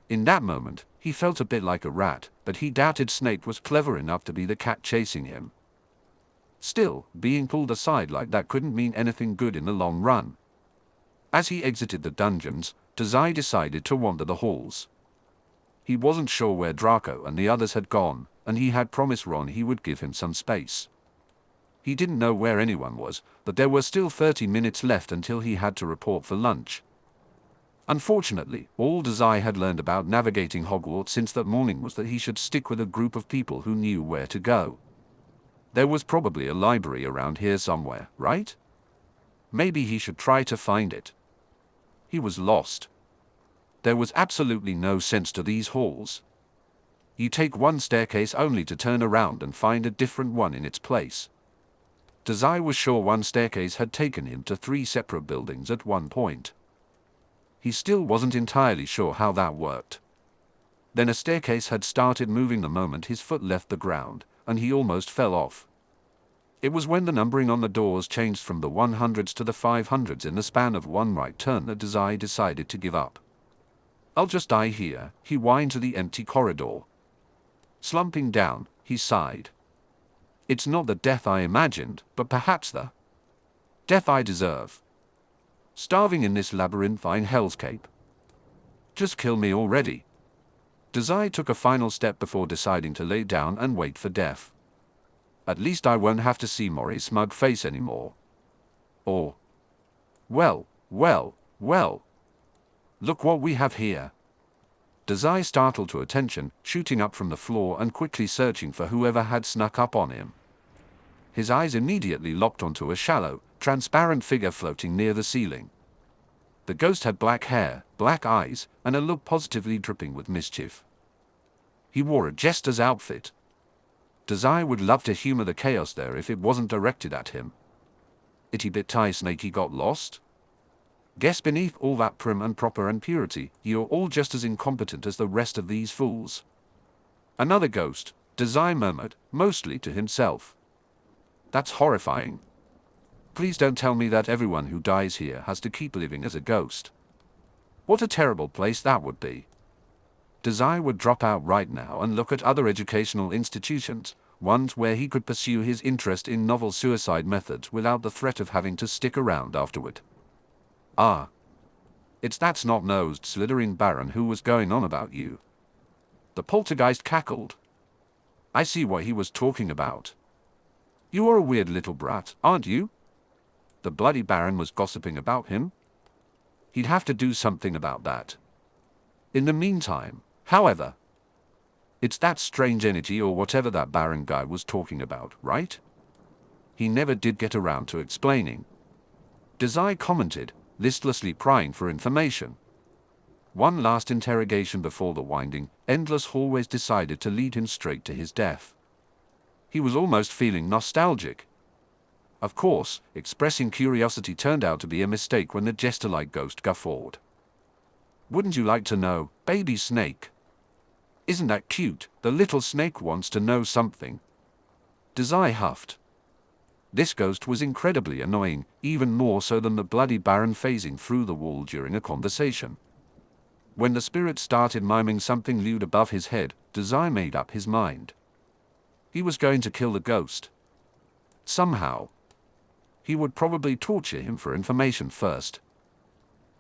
In that moment, he felt a bit like a rat, but he doubted Snape was clever enough to be the cat chasing him. Still, being pulled aside like that couldn't mean anything good in the long run. As he exited the dungeons, Dazai decided to wander the halls. He wasn't sure where Draco and the others had gone, and he had promised Ron he would give him some space. He didn't know where anyone was, but there were still 30 minutes left until he had to report for lunch. Unfortunately, all Dazai had learned about navigating Hogwarts since that morning was that he should stick with a group of people who knew where to go. There was probably a library around here somewhere, right? Maybe he should try to find it. He was lost. There was absolutely no sense to these halls. You take one staircase only to turn around and find a different one in its place. Dazai was sure one staircase had taken him to 3 separate buildings at one point. He still wasn't entirely sure how that worked. Then a staircase had started moving the moment his foot left the ground, and he almost fell off. It was when the numbering on the doors changed from the 100s to the 500s in the span of one right turn that Dazai decided to give up. I'll just die here, he whined to the empty corridor. Slumping down, he sighed. It's not the death I imagined, but perhaps the death I deserve. Starving in this labyrinthine hellscape. Just kill me already. Dazai took a final step before deciding to lay down and wait for death. At least I won't have to see Mori's smug face anymore. Or, well. Look what we have here. Dazai startled to attention, shooting up from the floor and quickly searching for whoever had snuck up on him. His eyes immediately locked onto a shallow, transparent figure floating near the ceiling. The ghost had black hair, black eyes, and a look positively dripping with mischief. He wore a jester's outfit. Dazai would love to humor the chaos there if it wasn't directed at him. Itty bit tie snakey got lost? Guess beneath all that prim and proper and purity, you're all just as incompetent as the rest of these fools. Another ghost, Dazai murmured, mostly to himself. That's horrifying. Please don't tell me that everyone who dies here has to keep living as a ghost. What a terrible place that would be. Dazai would drop out right now and look at other educational institutions, ones where he could pursue his interest in novel suicide methods without the threat of having to stick around afterward. Ah. It's that snot-nosed Slytherin Baron who was going on about you. The poltergeist cackled. I see what he was talking about. You are a weird little brat, aren't you? The bloody Baron was gossiping about him. He'd have to do something about that. In the meantime, however, it's that strange energy or whatever that Baron guy was talking about, right? He never did get around to explaining. Dazai commented, listlessly prying for information. One last interrogation before the winding, endless hallways decided to lead him straight to his death. He was almost feeling nostalgic. Of course, expressing curiosity turned out to be a mistake when the jester-like ghost guffawed. Wouldn't you like to know, baby snake? Isn't that cute? The little snake wants to know something. Dazai huffed. This ghost was incredibly annoying, even more so than the bloody Baron phasing through the wall during a conversation. When the spirit started miming something lewd above his head, Dazai made up his mind. He was going to kill the ghost. Somehow. He would probably torture him for information first.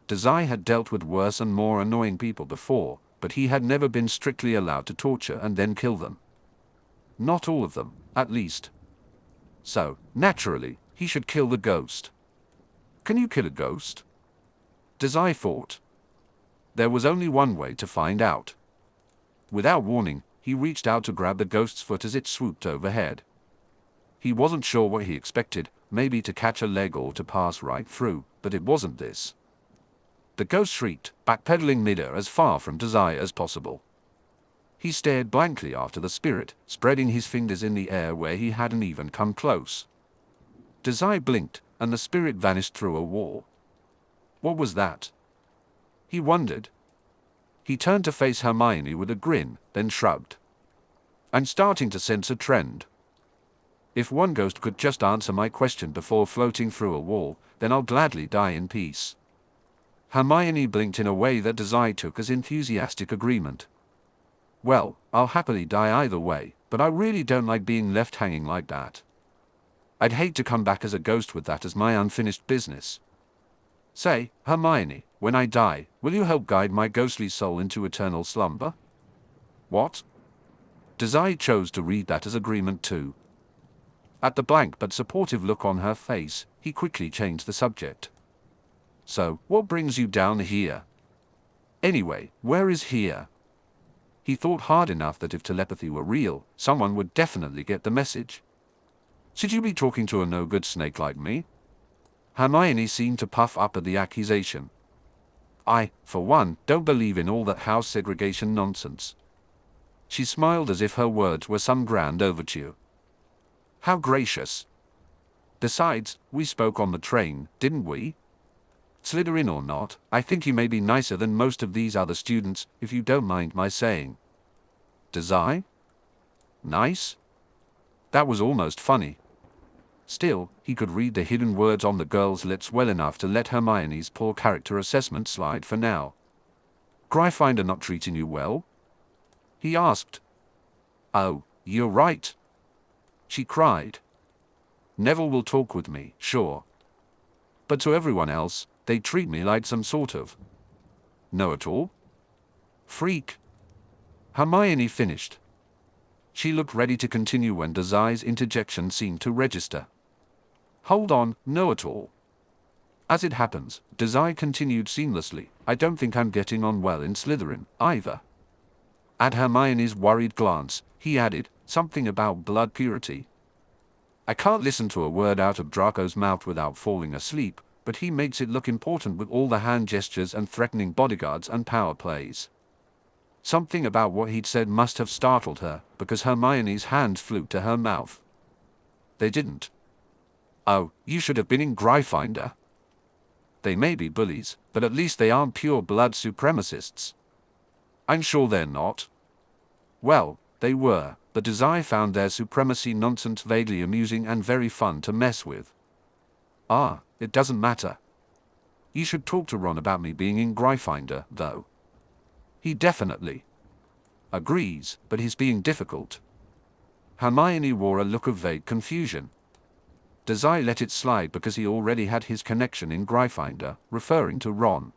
Dazai had dealt with worse and more annoying people before, but he had never been strictly allowed to torture and then kill them. Not all of them, at least. So, naturally, he should kill the ghost. Can you kill a ghost? Dazai thought. There was only one way to find out. Without warning, he reached out to grab the ghost's foot as it swooped overhead. He wasn't sure what he expected, maybe to catch a leg or to pass right through, but it wasn't this. The ghost shrieked, backpedaling midair as far from Dazai as possible. He stared blankly after the spirit, spreading his fingers in the air where he hadn't even come close. Dazai blinked, and the spirit vanished through a wall. What was that? He wondered. He turned to face Hermione with a grin, then shrugged. I'm starting to sense a trend. If one ghost could just answer my question before floating through a wall, then I'll gladly die in peace. Hermione blinked in a way that Dazai took as enthusiastic agreement. Well, I'll happily die either way, but I really don't like being left hanging like that. I'd hate to come back as a ghost with that as my unfinished business. Say, Hermione, when I die, will you help guide my ghostly soul into eternal slumber? What? Dazai chose to read that as agreement too. At the blank but supportive look on her face, he quickly changed the subject. So, what brings you down here? Anyway, where is here? He thought hard enough that if telepathy were real, someone would definitely get the message. Should you be talking to a no-good snake like me? Hermione seemed to puff up at the accusation. I, for one, don't believe in all that house segregation nonsense. She smiled as if her words were some grand overture. How gracious. Besides, we spoke on the train, didn't we? Slytherin or not, I think you may be nicer than most of these other students, if you don't mind my saying. Dazai? Nice? That was almost funny. Still, he could read the hidden words on the girl's lips well enough to let Hermione's poor character assessment slide for now. Gryffindor not treating you well? He asked. Oh, you're right. She cried. Neville will talk with me, sure. But to everyone else, they treat me like some sort of know-it-all? Freak. Hermione finished. She looked ready to continue when Dazai's interjection seemed to register. Hold on, know-it-all. As it happens, Dazai continued seamlessly, I don't think I'm getting on well in Slytherin, either. At Hermione's worried glance, he added, something about blood purity. I can't listen to a word out of Draco's mouth without falling asleep, but he makes it look important with all the hand gestures and threatening bodyguards and power plays. Something about what he'd said must have startled her, because Hermione's hands flew to her mouth. They didn't. Oh, you should have been in Gryffindor. They may be bullies, but at least they aren't pure-blood supremacists. I'm sure they're not. Well, they were, but Dazai found their supremacy nonsense vaguely amusing and very fun to mess with. Ah, it doesn't matter. You should talk to Ron about me being in Gryffindor, though. He definitely agrees, but he's being difficult. Hermione wore a look of vague confusion. Dazai let it slide because he already had his connection in Gryffindor, referring to Ron.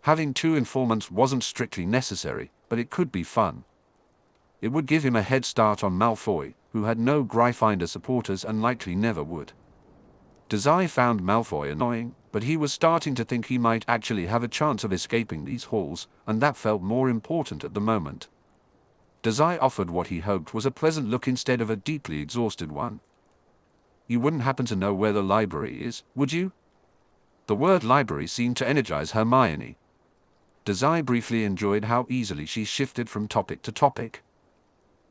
Having two informants wasn't strictly necessary, but it could be fun. It would give him a head start on Malfoy, who had no Gryffindor supporters and likely never would. Dazai found Malfoy annoying, but he was starting to think he might actually have a chance of escaping these halls, and that felt more important at the moment. Dazai offered what he hoped was a pleasant look instead of a deeply exhausted one. You wouldn't happen to know where the library is, would you? The word library seemed to energize Hermione. Dazai briefly enjoyed how easily she shifted from topic to topic.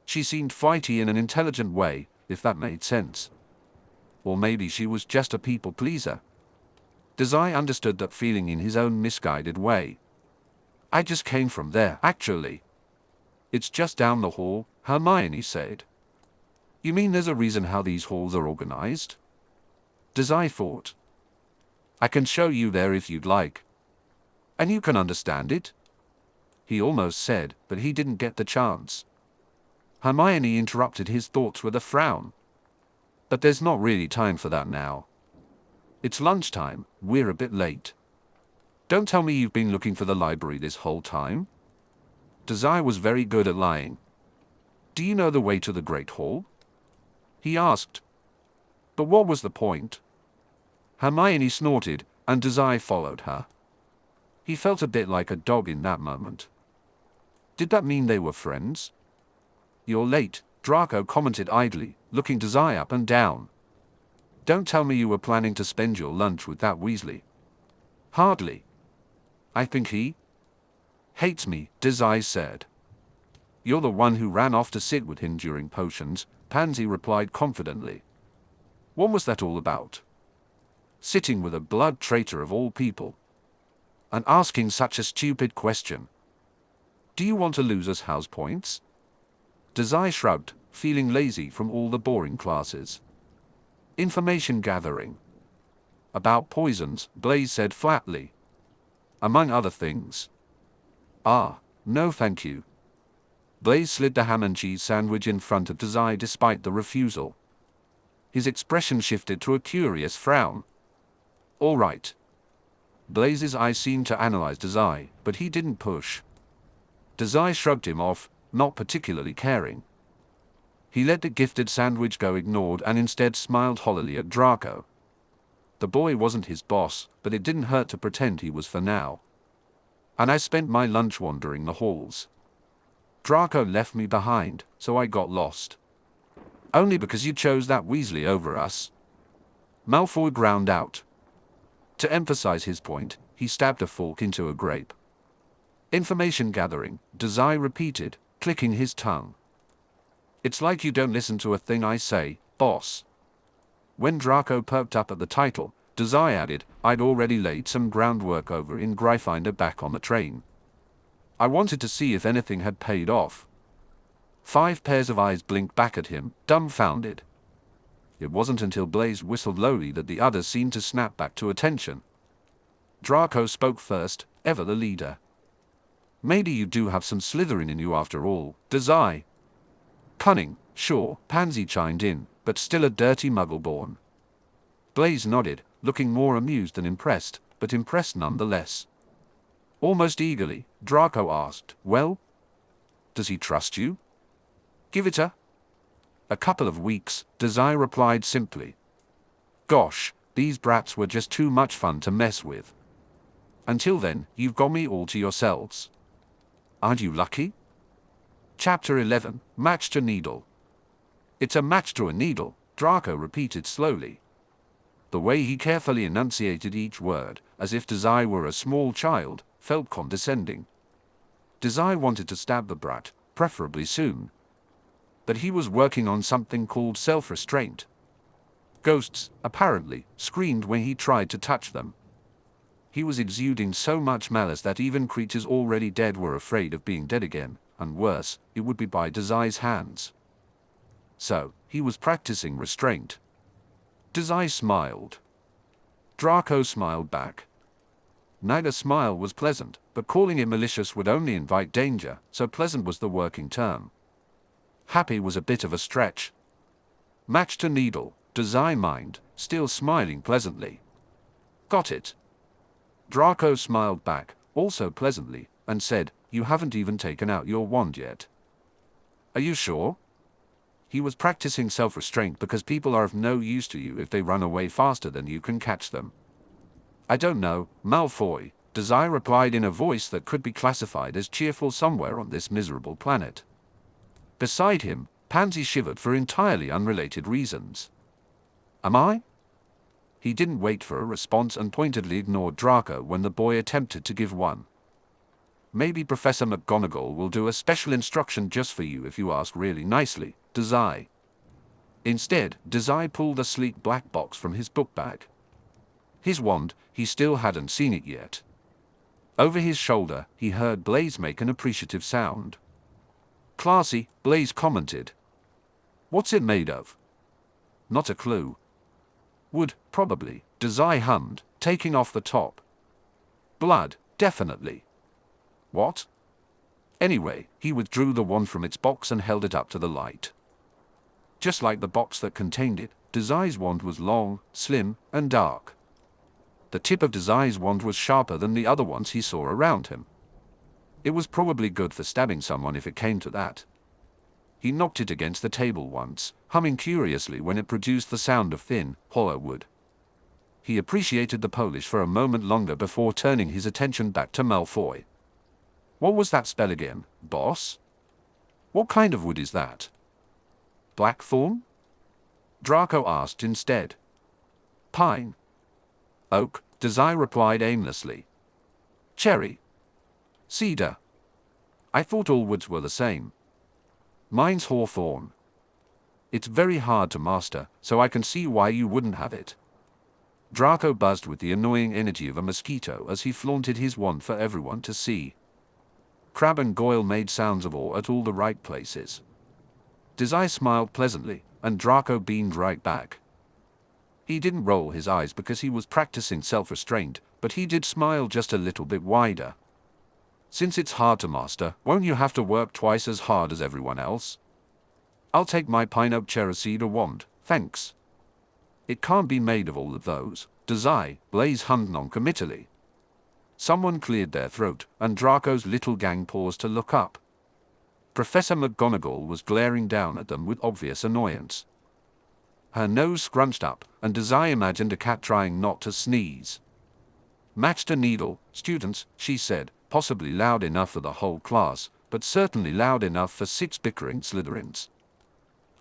She seemed flighty in an intelligent way, if that made sense. Or maybe she was just a people pleaser. Dazai understood that feeling in his own misguided way. I just came from there, actually. It's just down the hall, Hermione said. You mean there's a reason how these halls are organized? Dazai thought. I can show you there if you'd like. And you can understand it? He almost said, but he didn't get the chance. Hermione interrupted his thoughts with a frown. But there's not really time for that now. It's lunchtime, we're a bit late. Don't tell me you've been looking for the library this whole time? Dazai was very good at lying. Do you know the way to the Great Hall? He asked. But what was the point? Hermione snorted, and Dazai followed her. He felt a bit like a dog in that moment. Did that mean they were friends? You're late, Draco commented idly, looking Dazai up and down. Don't tell me you were planning to spend your lunch with that Weasley. Hardly. I think he hates me, Dazai said. You're the one who ran off to sit with him during potions, Pansy replied confidently. What was that all about? Sitting with a blood traitor of all people. And asking such a stupid question. Do you want to lose us house points? Dazai shrugged, feeling lazy from all the boring classes. Information gathering. About poisons, Blaise said flatly. Among other things. Ah, no thank you. Blaise slid the ham and cheese sandwich in front of Dazai despite the refusal. His expression shifted to a curious frown. All right. Blaise's eyes seemed to analyze Dazai, but he didn't push. Dazai shrugged him off, not particularly caring. He let the gifted sandwich go ignored and instead smiled hollowly at Draco. The boy wasn't his boss, but it didn't hurt to pretend he was for now. And I spent my lunch wandering the halls. Draco left me behind, so I got lost. Only because you chose that Weasley over us. Malfoy ground out. To emphasize his point, he stabbed a fork into a grape. Information gathering, Dazai repeated, clicking his tongue. It's like you don't listen to a thing I say, boss. When Draco perked up at the title, Dazai added, I'd already laid some groundwork over in Gryffindor back on the train. I wanted to see if anything had paid off. 5 pairs of eyes blinked back at him, dumbfounded. It wasn't until Blaise whistled lowly that the others seemed to snap back to attention. Draco spoke first, ever the leader. Maybe you do have some Slytherin in you after all, Dazai. Cunning, sure, Pansy chimed in, but still a dirty muggle born. Blaise nodded, looking more amused than impressed, but impressed nonetheless. Almost eagerly, Draco asked, well? Does he trust you? Give it a couple of weeks, Dazai replied simply. Gosh, these brats were just too much fun to mess with. Until then, you've got me all to yourselves. Aren't you lucky? Chapter 11, Match to Needle. It's a match to a needle, Draco repeated slowly. The way he carefully enunciated each word, as if Dazai were a small child, felt condescending. Dazai wanted to stab the brat, preferably soon. But he was working on something called self-restraint. Ghosts, apparently, screamed when he tried to touch them. He was exuding so much malice that even creatures already dead were afraid of being dead again, and worse, it would be by Dazai's hands. So, he was practicing restraint. Dazai smiled. Draco smiled back. Neither smile was pleasant, but calling it malicious would only invite danger, so pleasant was the working term. Happy was a bit of a stretch. Match to needle, Dazai mined, still smiling pleasantly. Got it. Draco smiled back, also pleasantly, and said, you haven't even taken out your wand yet. Are you sure? He was practicing self-restraint because people are of no use to you if they run away faster than you can catch them. I don't know, Malfoy, Dazai replied in a voice that could be classified as cheerful somewhere on this miserable planet. Beside him, Pansy shivered for entirely unrelated reasons. Am I? He didn't wait for a response and pointedly ignored Draco when the boy attempted to give one. Maybe Professor McGonagall will do a special instruction just for you if you ask really nicely, Dazai. Instead, Dazai pulled a sleek black box from his book bag. His wand, he still hadn't seen it yet. Over his shoulder, he heard Blaise make an appreciative sound. "Classy," Blaise commented. "What's it made of?" "Not a clue." "Wood, probably," Dazai hummed, taking off the top. "Blood, definitely." "What?" Anyway, he withdrew the wand from its box and held it up to the light. Just like the box that contained it, Dazai's wand was long, slim, and dark. The tip of Dazai's wand was sharper than the other ones he saw around him. It was probably good for stabbing someone if it came to that. He knocked it against the table once, humming curiously when it produced the sound of thin, hollow wood. He appreciated the polish for a moment longer before turning his attention back to Malfoy. "What was that spell again, boss? What kind of wood is that?" "Blackthorn?" Draco asked instead. "Pine." "Oak," Dazai replied aimlessly. "Cherry." "Cedar." "I thought all woods were the same." "Mine's hawthorn." "It's very hard to master, so I can see why you wouldn't have it." Draco buzzed with the annoying energy of a mosquito as he flaunted his wand for everyone to see. Crab and Goyle made sounds of awe at all the right places. Dazai smiled pleasantly, and Draco beamed right back. He didn't roll his eyes because he was practicing self-restraint, but he did smile just a little bit wider. "Since it's hard to master, won't you have to work twice as hard as everyone else?" "I'll take my pine oak cherry cedar wand, thanks." "It can't be made of all of those," Dazai, Blaise hummed non-committally. Someone cleared their throat, and Draco's little gang paused to look up. Professor McGonagall was glaring down at them with obvious annoyance. Her nose scrunched up, and Dazai imagined a cat trying not to sneeze. "Matched a needle, students," she said, possibly loud enough for the whole class, but certainly loud enough for 6 bickering Slytherins.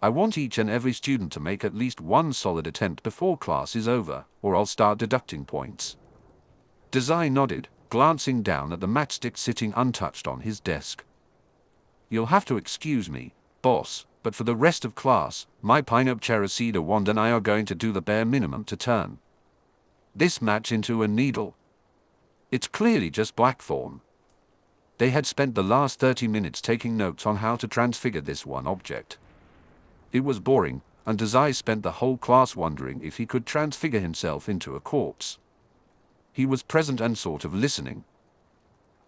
"I want each and every student to make at least one solid attempt before class is over, or I'll start deducting points." Dazai nodded, glancing down at the matchstick sitting untouched on his desk. "You'll have to excuse me, boss, but for the rest of class, my pine-oak cherry cedar wand and I are going to do the bare minimum to turn this match into a needle. It's clearly just blackthorn." They had spent the last 30 minutes taking notes on how to transfigure this one object. It was boring, and Dazai spent the whole class wondering if he could transfigure himself into a corpse. He was present and sort of listening.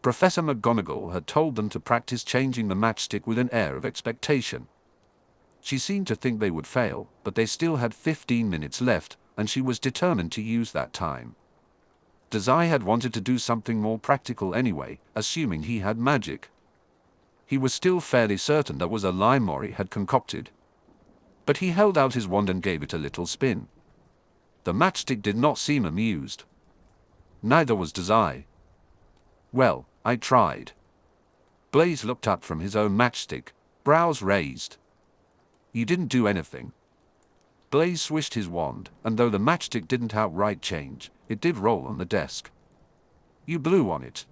Professor McGonagall had told them to practice changing the matchstick with an air of expectation. She seemed to think they would fail, but they still had 15 minutes left, and she was determined to use that time. Dazai had wanted to do something more practical anyway, assuming he had magic. He was still fairly certain that was a lie Mori had concocted. But he held out his wand and gave it a little spin. The matchstick did not seem amused. Neither was Dazai. "Well, I tried." Blaise looked up from his own matchstick, brows raised. "You didn't do anything." Blaise swished his wand, and though the matchstick didn't outright change, it did roll on the desk. "You blew on it."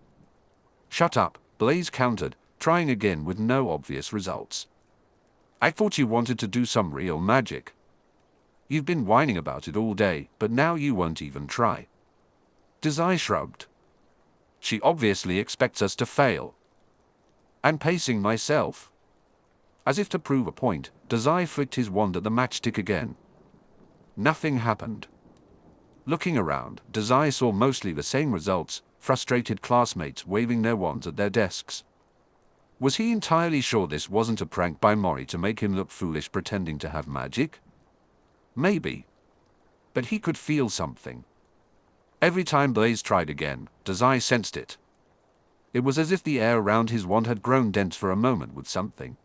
"Shut up," Blaise countered, trying again with no obvious results. "I thought you wanted to do some real magic. You've been whining about it all day, but now you won't even try." Dazai shrugged. "She obviously expects us to fail." "I'm pacing myself." As if to prove a point, Dazai flicked his wand at the matchstick again. Nothing happened. Looking around, Dazai saw mostly the same results, frustrated classmates waving their wands at their desks. Was he entirely sure this wasn't a prank by Mori to make him look foolish pretending to have magic? Maybe. But he could feel something. Every time Blaise tried again, Dazai sensed it. It was as if the air around his wand had grown dense for a moment with something.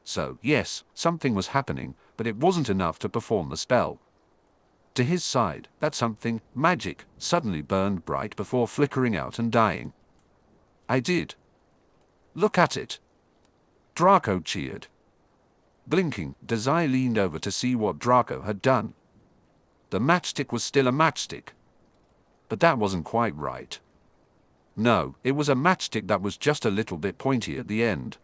So, yes, something was happening, but it wasn't enough to perform the spell. To his side, that something, magic, suddenly burned bright before flickering out and dying. "I did. Look at it." Draco cheered. Blinking, Dazai leaned over to see what Draco had done. The matchstick was still a matchstick. But that wasn't quite right. No, it was a matchstick that was just a little bit pointy at the end.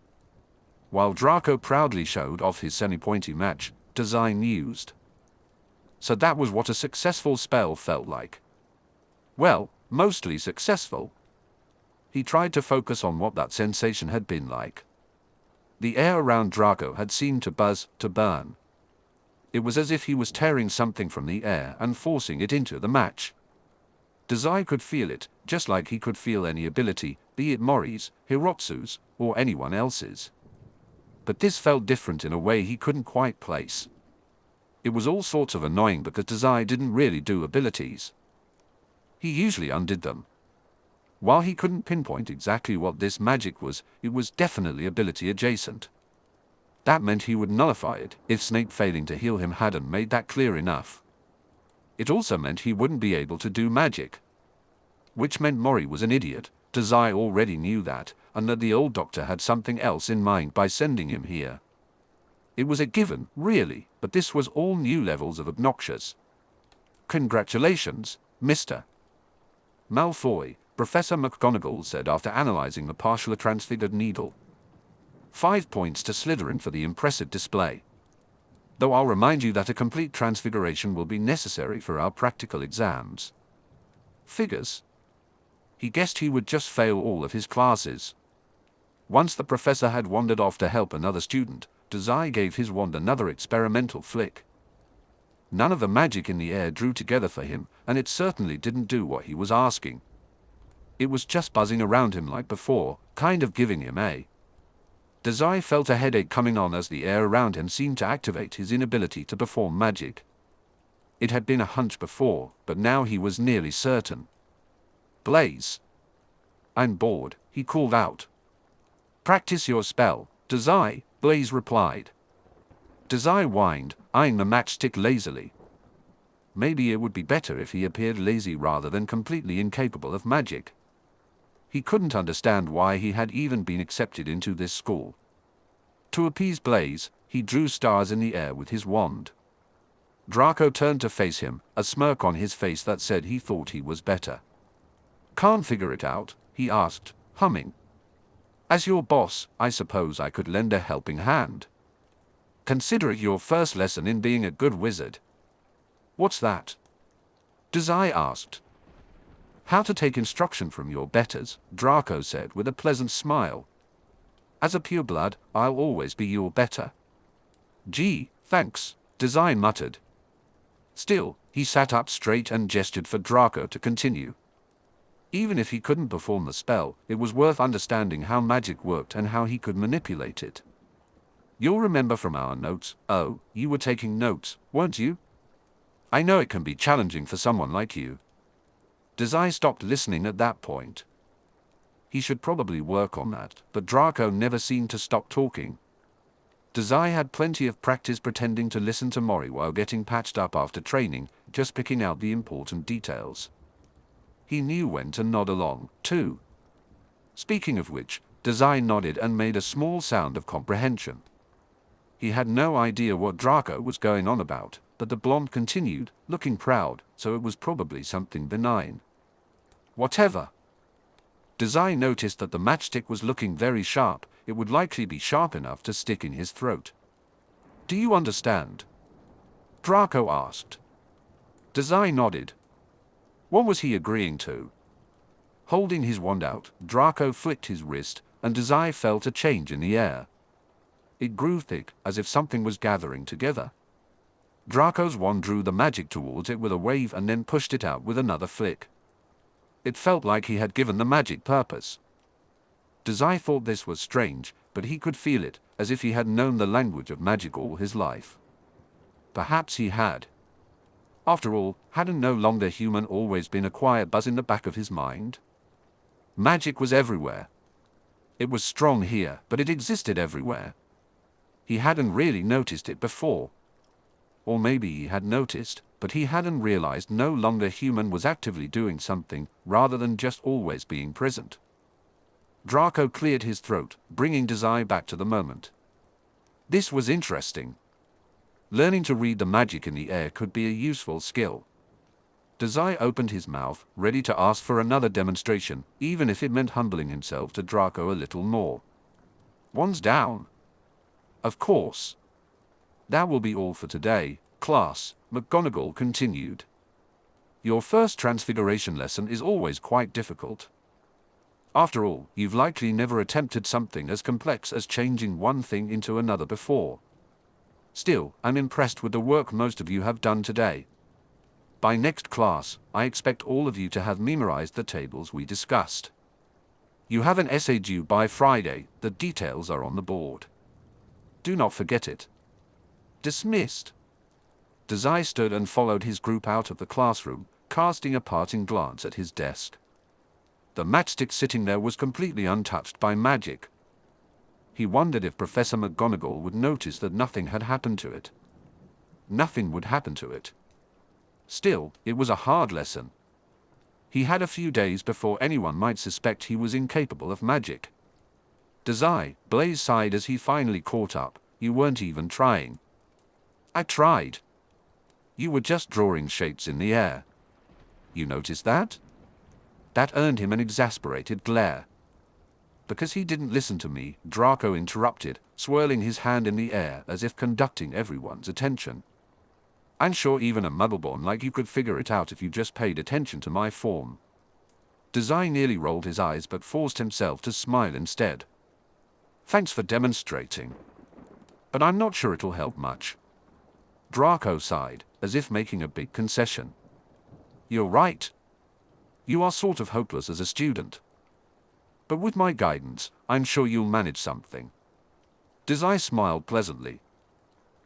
While Draco proudly showed off his semi-pointy match, Dazai mused. So that was what a successful spell felt like. Well, mostly successful. He tried to focus on what that sensation had been like. The air around Draco had seemed to buzz, to burn. It was as if he was tearing something from the air and forcing it into the match. Dazai could feel it, just like he could feel any ability, be it Mori's, Hirotsu's, or anyone else's. But this felt different in a way he couldn't quite place. It was all sorts of annoying because Dazai didn't really do abilities. He usually undid them. While he couldn't pinpoint exactly what this magic was, it was definitely ability adjacent. That meant he would nullify it if Snape failing to heal him hadn't made that clear enough. It also meant he wouldn't be able to do magic. Which meant Mori was an idiot. Dazai already knew that, and that the old doctor had something else in mind by sending him here. It was a given, really, but this was all new levels of obnoxious. Congratulations, Mr. Malfoy, Professor McGonagall said after analyzing the partially transfigured needle. 5 points to Slytherin for the impressive display. Though I'll remind you that a complete transfiguration will be necessary for our practical exams. Figures. He guessed he would just fail all of his classes. Once the professor had wandered off to help another student, Dazai gave his wand another experimental flick. None of the magic in the air drew together for him, and it certainly didn't do what he was asking. It was just buzzing around him like before, kind of giving him a. Dazai felt a headache coming on as the air around him seemed to activate his inability to perform magic. It had been a hunch before, but now he was nearly certain. Blaise. I'm bored, he called out. Practice your spell, Dazai, Blaise replied. Dazai whined, eyeing the matchstick lazily. Maybe it would be better if he appeared lazy rather than completely incapable of magic. He couldn't understand why he had even been accepted into this school. To appease Blaise, he drew stars in the air with his wand. Draco turned to face him, a smirk on his face that said he thought he was better. Can't figure it out, he asked, humming. As your boss, I suppose I could lend a helping hand. Consider it your first lesson in being a good wizard. What's that? Dazai asked. How to take instruction from your betters, Draco said with a pleasant smile. As a pureblood, I'll always be your better. Gee, thanks, Dazai muttered. Still, he sat up straight and gestured for Draco to continue. Even if he couldn't perform the spell, it was worth understanding how magic worked and how he could manipulate it. You'll remember from our notes. Oh, you were taking notes, weren't you? I know it can be challenging for someone like you. Dazai stopped listening at that point. He should probably work on that, but Draco never seemed to stop talking. Dazai had plenty of practice pretending to listen to Mori while getting patched up after training, just picking out the important details. He knew when to nod along, too. Speaking of which, Dazai nodded and made a small sound of comprehension. He had no idea what Draco was going on about, but the blonde continued, looking proud, so it was probably something benign. Whatever. Dazai noticed that the matchstick was looking very sharp. It would likely be sharp enough to stick in his throat. Do you understand? Draco asked. Dazai nodded. What was he agreeing to? Holding his wand out, Draco flicked his wrist, and Dazai felt a change in the air. It grew thick, as if something was gathering together. Draco's wand drew the magic towards it with a wave and then pushed it out with another flick. It felt like he had given the magic purpose. Dazai thought this was strange, but he could feel it, as if he had known the language of magic all his life. Perhaps he had. After all, hadn't no longer human always been a quiet buzz in the back of his mind? Magic was everywhere. It was strong here, but it existed everywhere. He hadn't really noticed it before. Or maybe he had noticed, but he hadn't realized no longer human was actively doing something, rather than just always being present. Draco cleared his throat, bringing Dazai back to the moment. This was interesting. Learning to read the magic in the air could be a useful skill. Dazai opened his mouth, ready to ask for another demonstration, even if it meant humbling himself to Draco a little more. Wands down. Of course. That will be all for today, class, McGonagall continued. Your first transfiguration lesson is always quite difficult. After all, you've likely never attempted something as complex as changing one thing into another before. Still, I'm impressed with the work most of you have done today. By next class, I expect all of you to have memorized the tables we discussed. You have an essay due by Friday, the details are on the board. Do not forget it. Dismissed. Dazai stood and followed his group out of the classroom, casting a parting glance at his desk. The matchstick sitting there was completely untouched by magic. He wondered if Professor McGonagall would notice that nothing had happened to it. Nothing would happen to it. Still, it was a hard lesson. He had a few days before anyone might suspect he was incapable of magic. Dazai, Blaise sighed as he finally caught up. You weren't even trying. I tried. You were just drawing shapes in the air. You noticed that? That earned him an exasperated glare. Because he didn't listen to me, Draco interrupted, swirling his hand in the air as if conducting everyone's attention. I'm sure even a muggleborn like you could figure it out if you just paid attention to my form. Dazai nearly rolled his eyes but forced himself to smile instead. Thanks for demonstrating. But I'm not sure it'll help much. Draco sighed, as if making a big concession. You're right. You are sort of hopeless as a student. But with my guidance, I'm sure you'll manage something. Dazai smiled pleasantly.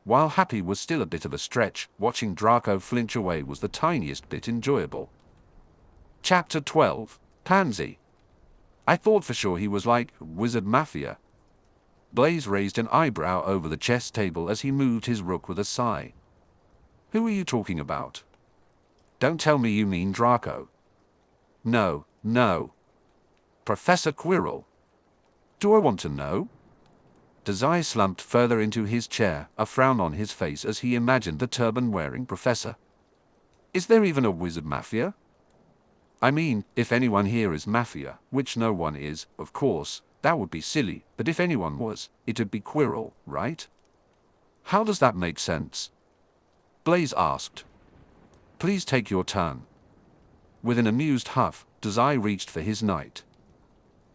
While happy was still a bit of a stretch, watching Draco flinch away was the tiniest bit enjoyable. Chapter 12, Pansy. I thought for sure he was like Wizard Mafia. Blaise raised an eyebrow over the chess table as he moved his rook with a sigh. Who are you talking about? Don't tell me you mean Draco. No, no. Professor Quirrell. Do I want to know? Dazai slumped further into his chair, a frown on his face as he imagined the turban-wearing professor. Is there even a wizard mafia? I mean, if anyone here is mafia, which no one is, of course, that would be silly, but if anyone was, it'd be Quirrell, right? How does that make sense? Blaise asked. Please take your turn. With an amused huff, Dazai reached for his knight.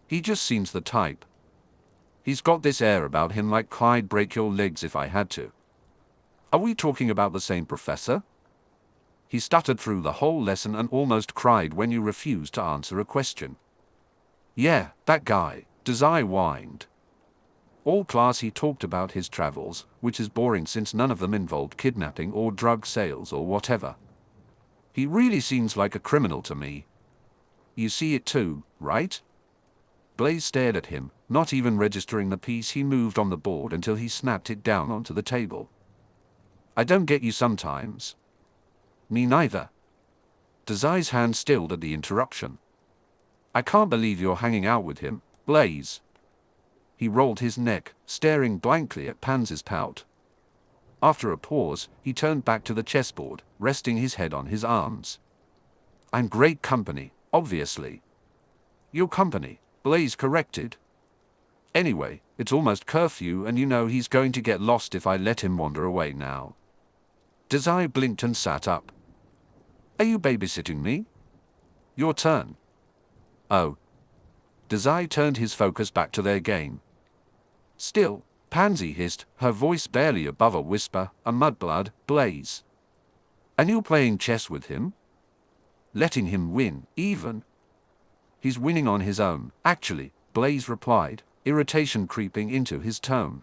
He just seems the type. He's got this air about him like I'd break your legs if I had to. Are we talking about the same professor? He stuttered through the whole lesson and almost cried when you refused to answer a question. Yeah, that guy, Dazai whined. All class he talked about his travels, which is boring since none of them involved kidnapping or drug sales or whatever. He really seems like a criminal to me. You see it too, right? Blaise stared at him, not even registering the piece he moved on the board until he snapped it down onto the table. I don't get you sometimes. Me neither. Dazai's hand stilled at the interruption. I can't believe you're hanging out with him, Blaise. He rolled his neck, staring blankly at Pansy's pout. After a pause, he turned back to the chessboard, resting his head on his arms. I'm great company, obviously. Your company, Blaise corrected. Anyway, it's almost curfew and you know he's going to get lost if I let him wander away now. Dazai blinked and sat up. Are you babysitting me? Your turn. Oh. Dazai turned his focus back to their game. Still, Pansy hissed, her voice barely above a whisper, a mudblood, Blaise. And you're playing chess with him? Letting him win, even? He's winning on his own, actually, Blaise replied, irritation creeping into his tone.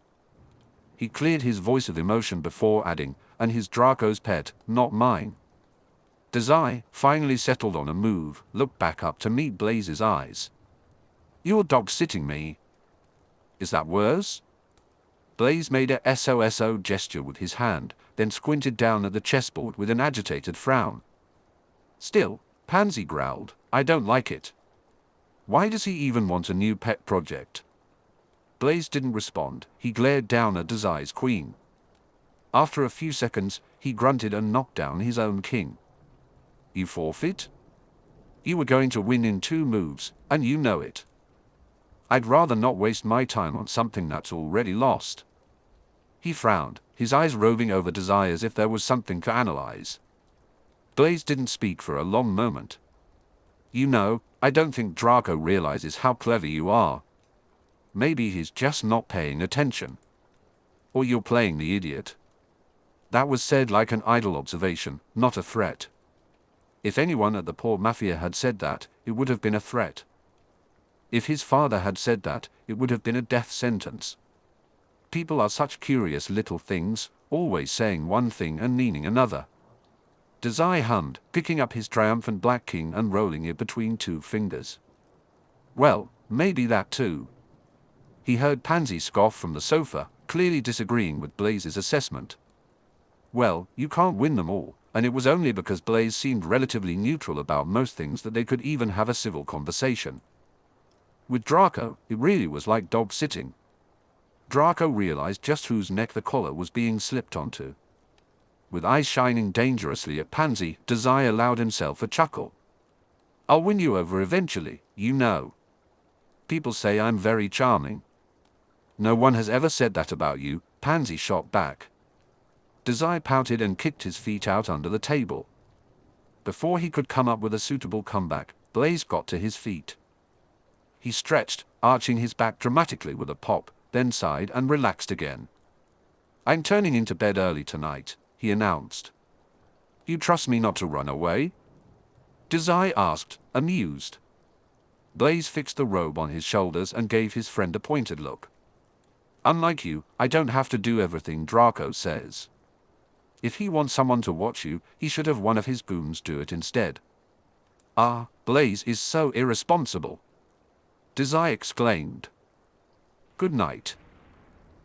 He cleared his voice of emotion before adding, and he's Draco's pet, not mine. Dazai, finally settled on a move, looked back up to meet Blaise's eyes. You're dog-sitting me. Is that worse? Blaise made a SOSO gesture with his hand, then squinted down at the chessboard with an agitated frown. Still, Pansy growled, I don't like it. Why does he even want a new pet project? Blaise didn't respond, he glared down at Dazai's queen. After a few seconds, he grunted and knocked down his own king. You forfeit? You were going to win in 2 moves, and you know it. I'd rather not waste my time on something that's already lost. He frowned, his eyes roving over Dazai as if there was something to analyze. Blaise didn't speak for a long moment. You know, I don't think Draco realizes how clever you are. Maybe he's just not paying attention. Or you're playing the idiot. That was said like an idle observation, not a threat. If anyone at the Port Mafia had said that, it would have been a threat. If his father had said that, it would have been a death sentence. People are such curious little things, always saying one thing and meaning another. Dazai hummed, picking up his triumphant black king and rolling it between two fingers. Well, maybe that too. He heard Pansy scoff from the sofa, clearly disagreeing with Blaise's assessment. Well, you can't win them all, and it was only because Blaise seemed relatively neutral about most things that they could even have a civil conversation. With Draco, it really was like dog sitting. Draco realized just whose neck the collar was being slipped onto. With eyes shining dangerously at Pansy, Dazai allowed himself a chuckle. I'll win you over eventually, you know. People say I'm very charming. No one has ever said that about you, Pansy shot back. Dazai pouted and kicked his feet out under the table. Before he could come up with a suitable comeback, Blaise got to his feet. He stretched, arching his back dramatically with a pop, then sighed and relaxed again. I'm turning into bed early tonight, he announced. You trust me not to run away? Dazai asked, amused. Blaise fixed the robe on his shoulders and gave his friend a pointed look. Unlike you, I don't have to do everything Draco says. If he wants someone to watch you, he should have one of his goons do it instead. Ah, Blaise is so irresponsible. Dazai exclaimed. Good night.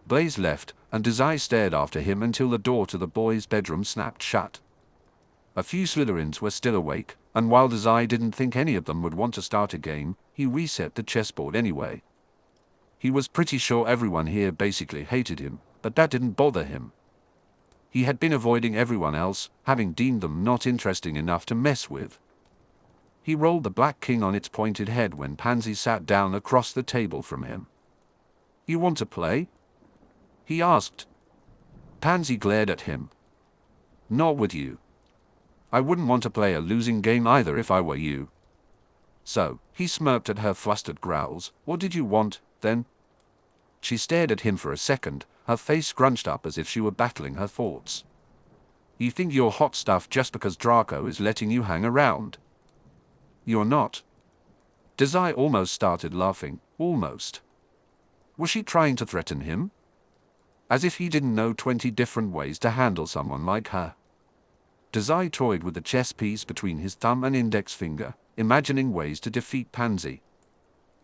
Blaise left, and Dazai stared after him until the door to the boys' bedroom snapped shut. A few Slytherins were still awake, and while Dazai didn't think any of them would want to start a game, he reset the chessboard anyway. He was pretty sure everyone here basically hated him, but that didn't bother him. He had been avoiding everyone else, having deemed them not interesting enough to mess with. He rolled the black king on its pointed head when Pansy sat down across the table from him. You want to play? He asked. Pansy glared at him. Not with you. I wouldn't want to play a losing game either if I were you. So, he smirked at her flustered growls. What did you want, then? She stared at him for a second, her face scrunched up as if she were battling her thoughts. You think you're hot stuff just because Draco is letting you hang around? You're not. Dazai almost started laughing, almost. Was she trying to threaten him? As if he didn't know 20 different ways to handle someone like her. Dazai toyed with the chess piece between his thumb and index finger, imagining ways to defeat Pansy.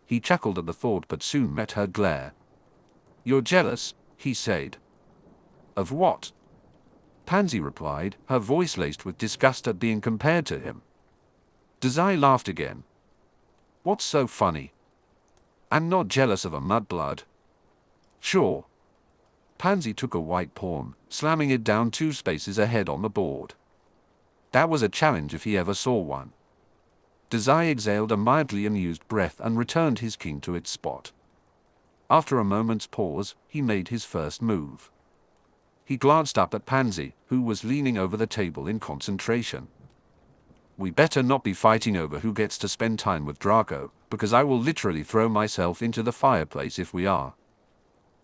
He chuckled at the thought but soon met her glare. You're jealous, he said. Of what? Pansy replied, her voice laced with disgust at being compared to him. Dazai laughed again. What's so funny? I'm not jealous of a mudblood. Sure. Pansy took a white pawn, slamming it down 2 spaces ahead on the board. That was a challenge if he ever saw one. Dazai exhaled a mildly amused breath and returned his king to its spot. After a moment's pause, he made his first move. He glanced up at Pansy, who was leaning over the table in concentration. We better not be fighting over who gets to spend time with Draco, because I will literally throw myself into the fireplace if we are.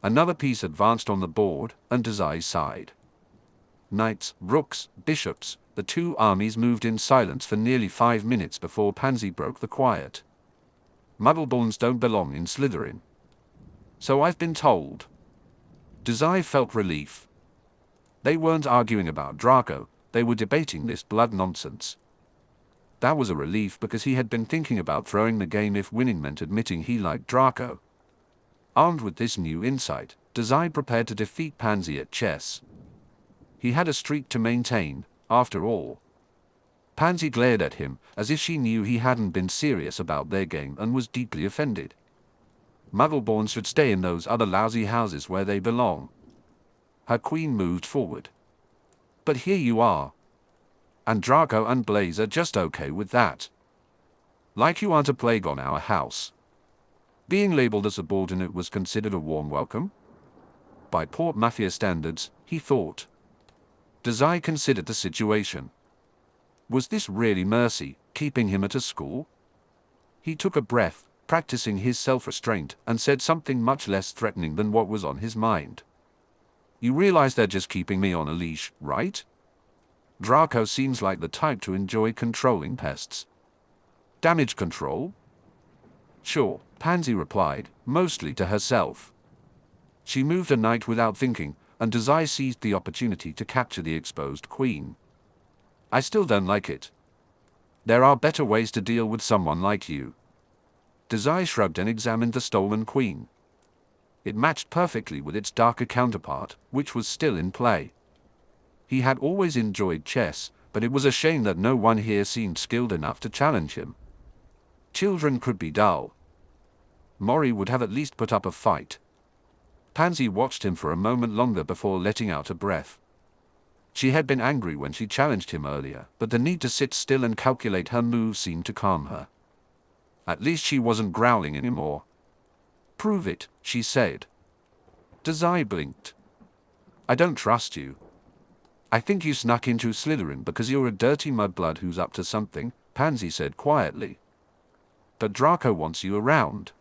Another piece advanced on the board, and Dazai sighed. Knights, rooks, bishops, the 2 armies moved in silence for nearly 5 minutes before Pansy broke the quiet. Muggleborns don't belong in Slytherin. So I've been told. Dazai felt relief. They weren't arguing about Draco, they were debating this blood nonsense. That was a relief because he had been thinking about throwing the game if winning meant admitting he liked Draco. Armed with this new insight, Dazai prepared to defeat Pansy at chess. He had a streak to maintain, after all. Pansy glared at him, as if she knew he hadn't been serious about their game and was deeply offended. Muggleborns should stay in those other lousy houses where they belong. Her queen moved forward. But here you are. And Draco and Blaise are just okay with that. Like you aren't a plague on our house. Being labeled a subordinate was considered a warm welcome? by Port Mafia standards, he thought. Dazai considered the situation. Was this really mercy, keeping him at a school? He took a breath, practicing his self-restraint, and said something much less threatening than what was on his mind. You realize they're just keeping me on a leash, right? Draco seems like the type to enjoy controlling pests. Damage control? Sure, Pansy replied, mostly to herself. She moved a knight without thinking, and Dazai seized the opportunity to capture the exposed queen. I still don't like it. There are better ways to deal with someone like you. Dazai shrugged and examined the stolen queen. It matched perfectly with its darker counterpart, which was still in play. He had always enjoyed chess, but it was a shame that no one here seemed skilled enough to challenge him. Children could be dull. Mori would have at least put up a fight. Pansy watched him for a moment longer before letting out a breath. She had been angry when she challenged him earlier, but the need to sit still and calculate her moves seemed to calm her. At least she wasn't growling anymore. Prove it, she said. Dazai blinked. I don't trust you. I think you snuck into Slytherin because you're a dirty mudblood who's up to something, Pansy said quietly. But Draco wants you around.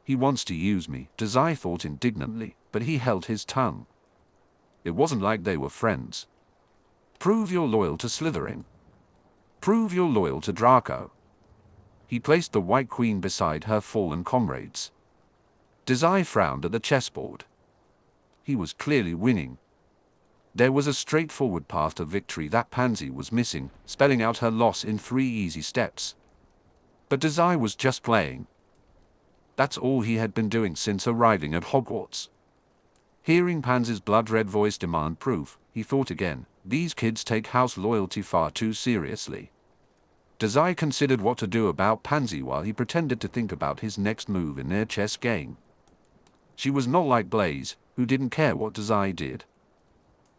He wants to use me, Dazai thought indignantly, but he held his tongue. It wasn't like they were friends. Prove you're loyal to Slytherin. Prove you're loyal to Draco. He placed the White Queen beside her fallen comrades. Dazai frowned at the chessboard. He was clearly winning. There was a straightforward path to victory that Pansy was missing, spelling out her loss in 3 easy steps. But Dazai was just playing. That's all he had been doing since arriving at Hogwarts. Hearing Pansy's blood-red voice demand proof, he thought again, these kids take house loyalty far too seriously. Dazai considered what to do about Pansy while he pretended to think about his next move in their chess game. She was not like Blaise, who didn't care what Dazai did.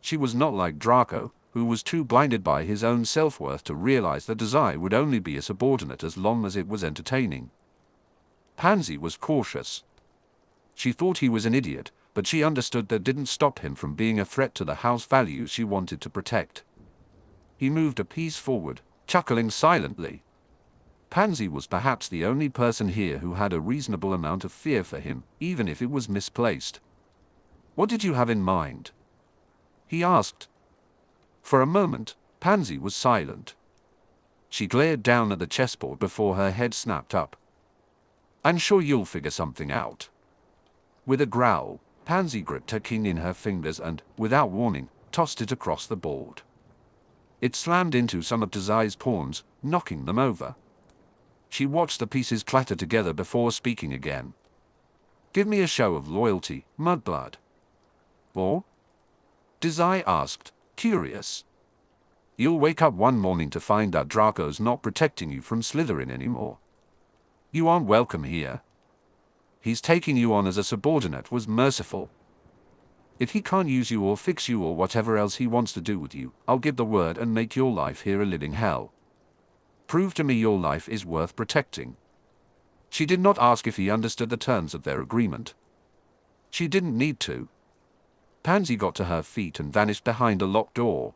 She was not like Draco, who was too blinded by his own self-worth to realize that Dazai would only be a subordinate as long as it was entertaining. Pansy was cautious. She thought he was an idiot, but she understood that didn't stop him from being a threat to the house values she wanted to protect. He moved a piece forward, chuckling silently. Pansy was perhaps the only person here who had a reasonable amount of fear for him, even if it was misplaced. What did you have in mind? He asked. For a moment, Pansy was silent. She glared down at the chessboard before her head snapped up. I'm sure you'll figure something out. With a growl, Pansy gripped her king in her fingers and, without warning, tossed it across the board. It slammed into some of Dazai's pawns, knocking them over. She watched the pieces clatter together before speaking again. Give me a show of loyalty, mudblood. Or? Dazai asked, curious. You'll wake up one morning to find that Draco's not protecting you from Slytherin anymore. You aren't welcome here. He's taking you on as a subordinate was merciful. If he can't use you or fix you or whatever else he wants to do with you, I'll give the word and make your life here a living hell. Prove to me your life is worth protecting. She did not ask if he understood the terms of their agreement. She didn't need to. Pansy got to her feet and vanished behind a locked door.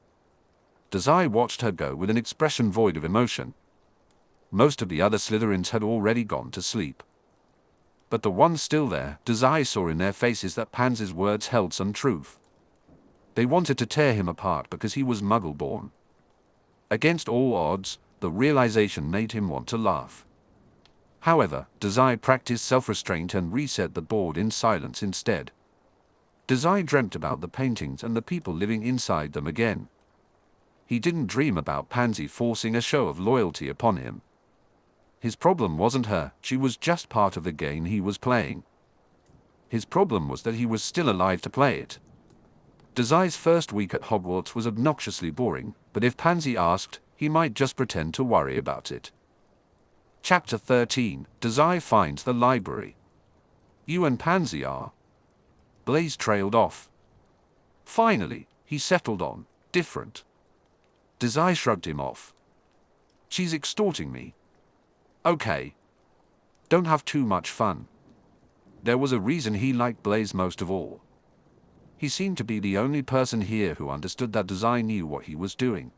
Dazai watched her go with an expression void of emotion. Most of the other Slytherins had already gone to sleep. But the ones still there, Dazai saw in their faces that Pansy's words held some truth. They wanted to tear him apart because he was Muggle-born. Against all odds, the realization made him want to laugh. However, Dazai practiced self-restraint and reset the board in silence instead. Dazai dreamt about the paintings and the people living inside them again. He didn't dream about Pansy forcing a show of loyalty upon him. His problem wasn't her, she was just part of the game he was playing. His problem was that he was still alive to play it. Dazai's first week at Hogwarts was obnoxiously boring, but if Pansy asked, he might just pretend to worry about it. Chapter 13, Dazai finds the library. You and Pansy are. Blaise trailed off. Finally, he settled on, different. Dazai shrugged him off. She's extorting me. Okay. Don't have too much fun. There was a reason he liked Blaise most of all. He seemed to be the only person here who understood that Dazai knew what he was doing.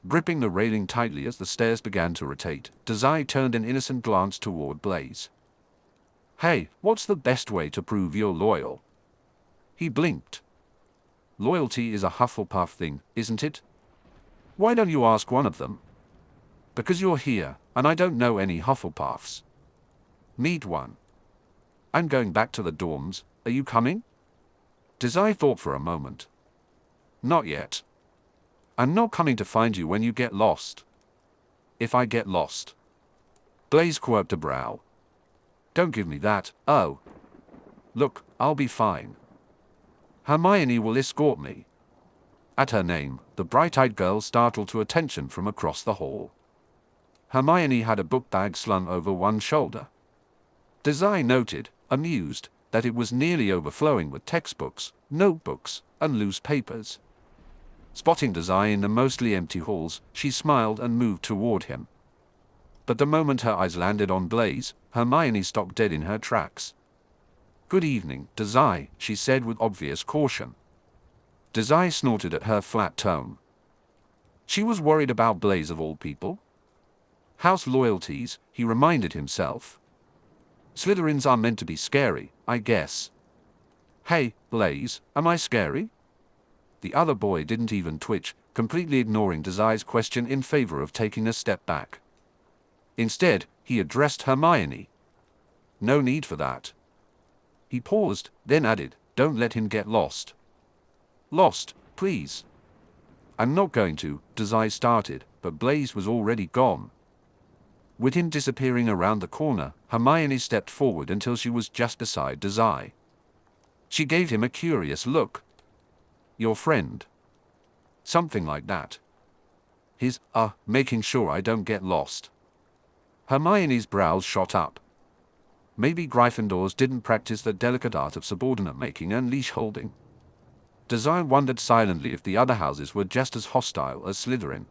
Gripping the railing tightly as the stairs began to rotate, Dazai turned an innocent glance toward Blaise. "Hey, what's the best way to prove you're loyal?" He blinked. "Loyalty is a Hufflepuff thing, isn't it? Why don't you ask one of them?" "Because you're here, and I don't know any Hufflepuffs." "Meet one." "I'm going back to the dorms, are you coming?" Dazai thought for a moment. "Not yet. I'm not coming to find you when you get lost." "If I get lost?" Blaise quirked a brow. "Don't give me that, oh. Look, I'll be fine. Hermione will escort me." At her name, the bright-eyed girl startled to attention from across the hall. Hermione had a book bag slung over one shoulder. Dazai noted, amused, that it was nearly overflowing with textbooks, notebooks, and loose papers. Spotting Dazai in the mostly empty halls, she smiled and moved toward him. But the moment her eyes landed on Blaise, Hermione stopped dead in her tracks. "Good evening, Dazai," she said with obvious caution. Dazai snorted at her flat tone. She was worried about Blaise of all people. House loyalties, he reminded himself. Slytherins are meant to be scary, I guess. "Hey, Blaise, am I scary?" The other boy didn't even twitch, completely ignoring Dazai's question in favor of taking a step back. Instead, he addressed Hermione. "No need for that." He paused, then added, "Don't let him get lost." "Lost, please." "I'm not going to," Dazai started, but Blaise was already gone. With him disappearing around the corner, Hermione stepped forward until she was just beside Dazai. She gave him a curious look. "Your friend?" "Something like that." His, making sure I don't get lost." Hermione's brows shot up. Maybe Gryffindors didn't practice the delicate art of subordinate making and leash holding. Dazai wondered silently if the other houses were just as hostile as Slytherin.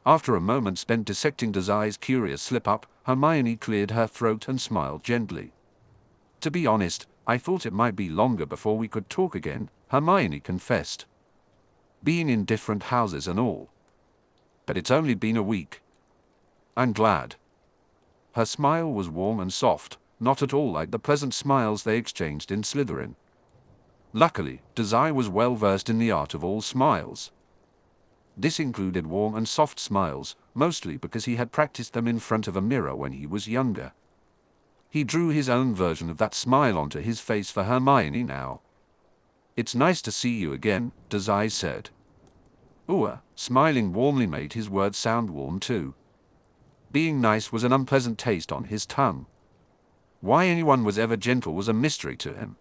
After a moment spent dissecting Dazai's curious slip-up, Hermione cleared her throat and smiled gently. "To be honest, I thought it might be longer before we could talk again," Hermione confessed. "Being in different houses and all. But it's only been a week." "I'm glad." Her smile was warm and soft, not at all like the pleasant smiles they exchanged in Slytherin. Luckily, Dazai was well versed in the art of all smiles. This included warm and soft smiles, mostly because he had practiced them in front of a mirror when he was younger. He drew his own version of that smile onto his face for Hermione now. "It's nice to see you again," Dazai said. Smiling warmly made his words sound warm too. Being nice was an unpleasant taste on his tongue. Why anyone was ever gentle was a mystery to him.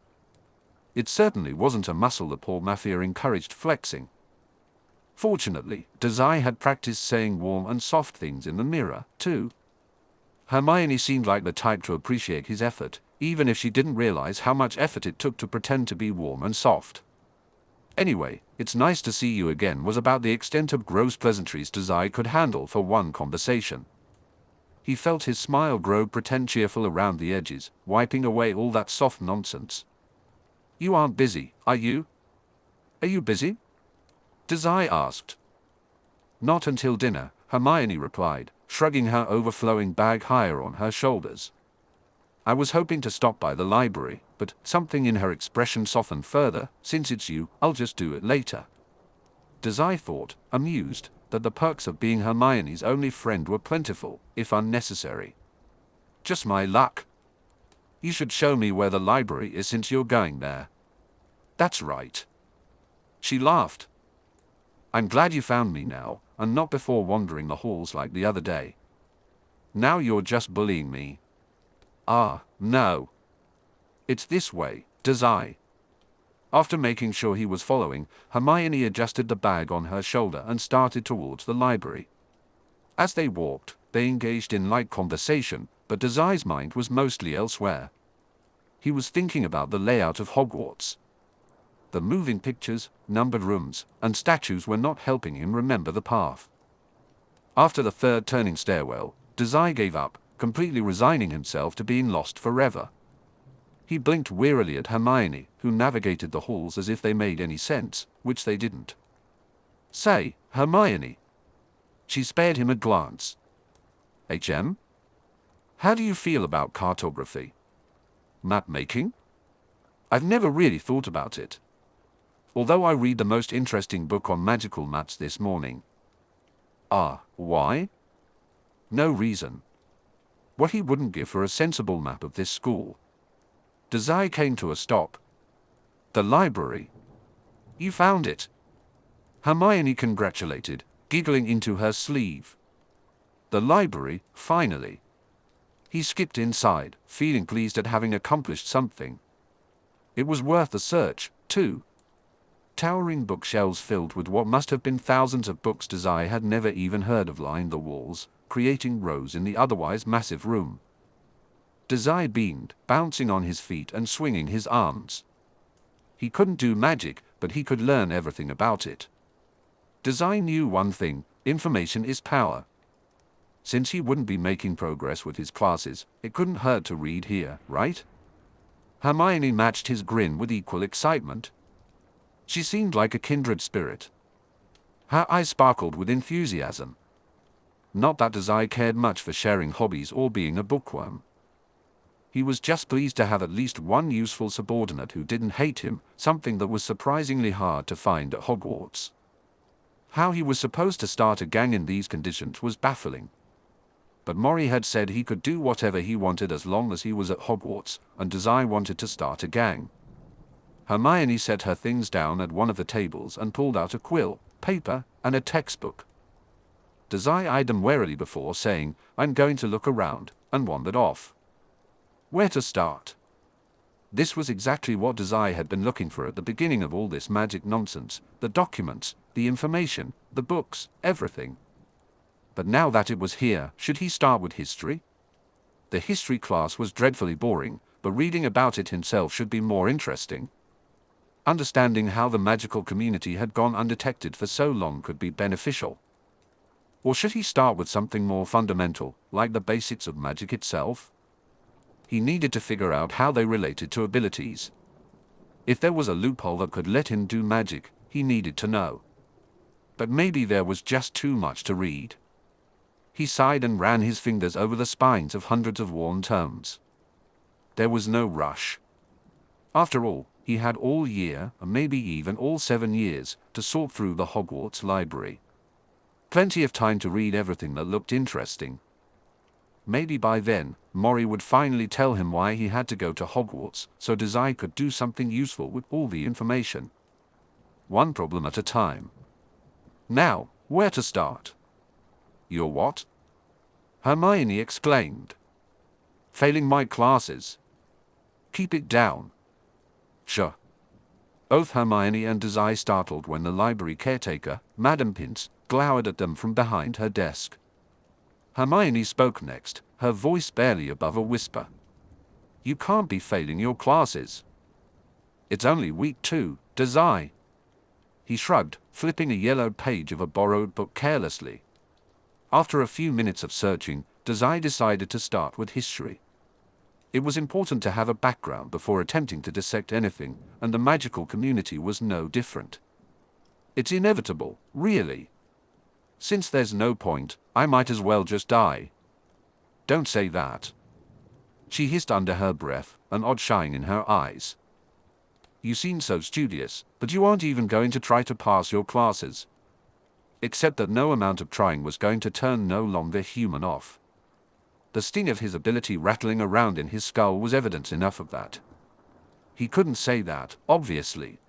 It certainly wasn't a muscle the poor Mafia encouraged flexing. Fortunately, Dazai had practiced saying warm and soft things in the mirror, too. Hermione seemed like the type to appreciate his effort, even if she didn't realize how much effort it took to pretend to be warm and soft. Anyway, "It's nice to see you again" was about the extent of gross pleasantries Dazai could handle for one conversation. He felt his smile grow pretend cheerful around the edges, wiping away all that soft nonsense. "You aren't busy, are you?" "Are you busy?" Dazai asked. "Not until dinner," Hermione replied, shrugging her overflowing bag higher on her shoulders. "I was hoping to stop by the library, but," something in her expression softened further, "since it's you, I'll just do it later." Dazai thought, amused, that the perks of being Hermione's only friend were plentiful, if unnecessary. "Just my luck. You should show me where the library is since you're going there." "That's right." She laughed. "I'm glad you found me now, and not before wandering the halls like the other day." "Now you're just bullying me." No. "It's this way, Dazai." After making sure he was following, Hermione adjusted the bag on her shoulder and started towards the library. As they walked, they engaged in light conversation, but Dazai's mind was mostly elsewhere. He was thinking about the layout of Hogwarts. The moving pictures, numbered rooms, and statues were not helping him remember the path. After the third turning stairwell, Dazai gave up, completely resigning himself to being lost forever. He blinked wearily at Hermione, who navigated the halls as if they made any sense, which they didn't. "Say, Hermione." She spared him a glance. "HM? How do you feel about cartography? Map making? I've never really thought about it. Although I read the most interesting book on magical maps this morning." "Ah, why?" "No reason. What he wouldn't give for a sensible map of this school." Dazai came to a stop. "The library. You found it." Hermione congratulated, giggling into her sleeve. "The library, finally." He skipped inside, feeling pleased at having accomplished something. It was worth the search, too. Towering bookshelves filled with what must have been thousands of books Dazai had never even heard of lined the walls, creating rows in the otherwise massive room. Dazai beamed, bouncing on his feet and swinging his arms. He couldn't do magic, but he could learn everything about it. Dazai knew one thing: information is power. Since he wouldn't be making progress with his classes, it couldn't hurt to read here, right? Hermione matched his grin with equal excitement. She seemed like a kindred spirit. Her eyes sparkled with enthusiasm. Not that Dazai cared much for sharing hobbies or being a bookworm. He was just pleased to have at least one useful subordinate who didn't hate him, something that was surprisingly hard to find at Hogwarts. How he was supposed to start a gang in these conditions was baffling. But Mori had said he could do whatever he wanted as long as he was at Hogwarts, and Dazai wanted to start a gang. Hermione set her things down at one of the tables and pulled out a quill, paper, and a textbook. Dazai eyed them warily before saying, "I'm going to look around," and wandered off. Where to start? This was exactly what Dazai had been looking for at the beginning of all this magic nonsense: the documents, the information, the books, everything. But now that it was here, should he start with history? The history class was dreadfully boring, but reading about it himself should be more interesting. Understanding how the magical community had gone undetected for so long could be beneficial. Or should he start with something more fundamental, like the basics of magic itself? He needed to figure out how they related to abilities. If there was a loophole that could let him do magic, he needed to know. But maybe there was just too much to read. He sighed and ran his fingers over the spines of hundreds of worn tomes. There was no rush. After all, he had all year, or maybe even all 7 years, to sort through the Hogwarts library. Plenty of time to read everything that looked interesting. Maybe by then, Mori would finally tell him why he had to go to Hogwarts, so Dazai could do something useful with all the information. One problem at a time. Now, where to start? "You're what?" Hermione exclaimed. "Failing my classes." "Keep it down." "Sure." Both Hermione and Dazai startled when the library caretaker, Madame Pince, glowered at them from behind her desk. Hermione spoke next, her voice barely above a whisper. "You can't be failing your classes. It's only week 2, Dazai." He shrugged, flipping a yellowed page of a borrowed book carelessly. After a few minutes of searching, Dazai decided to start with history. It was important to have a background before attempting to dissect anything, and the magical community was no different. It's inevitable, really. Since there's no point, I might as well just die. Don't say that. She hissed under her breath, an odd shine in her eyes. You seem so studious, but you aren't even going to try to pass your classes. Except that no amount of trying was going to turn no longer human off. The sting of his ability rattling around in his skull was evidence enough of that. He couldn't say that, obviously.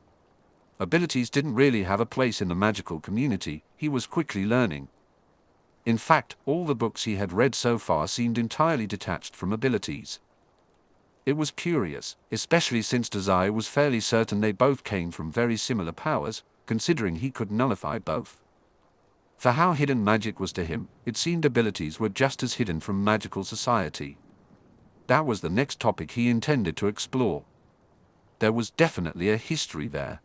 Abilities didn't really have a place in the magical community, he was quickly learning. In fact, all the books he had read so far seemed entirely detached from abilities. It was curious, especially since Dazai was fairly certain they both came from very similar powers, considering he could nullify both. For how hidden magic was to him, it seemed abilities were just as hidden from magical society. That was the next topic he intended to explore. There was definitely a history there.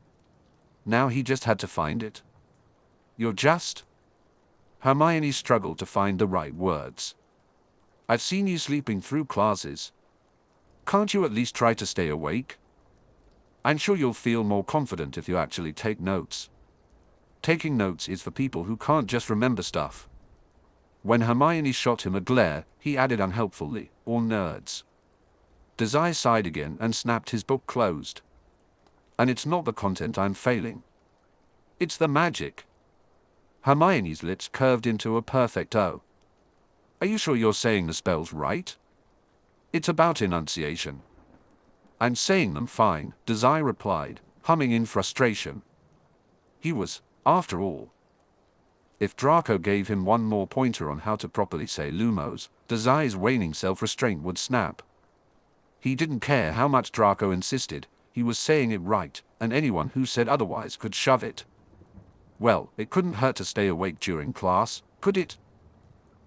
Now he just had to find it. You're just... Hermione struggled to find the right words. I've seen you sleeping through classes. Can't you at least try to stay awake? I'm sure you'll feel more confident if you actually take notes. Taking notes is for people who can't just remember stuff. When Hermione shot him a glare, he added unhelpfully, or nerds. Dazai sighed again and snapped his book closed. And it's not the content I'm failing. It's the magic. Hermione's lips curved into a perfect O. Are you sure you're saying the spells right? It's about enunciation. I'm saying them fine, Dazai replied, humming in frustration. He was, after all. If Draco gave him one more pointer on how to properly say lumos, Dazai's waning self-restraint would snap. He didn't care how much Draco insisted, he was saying it right, and anyone who said otherwise could shove it. Well, it couldn't hurt to stay awake during class, could it?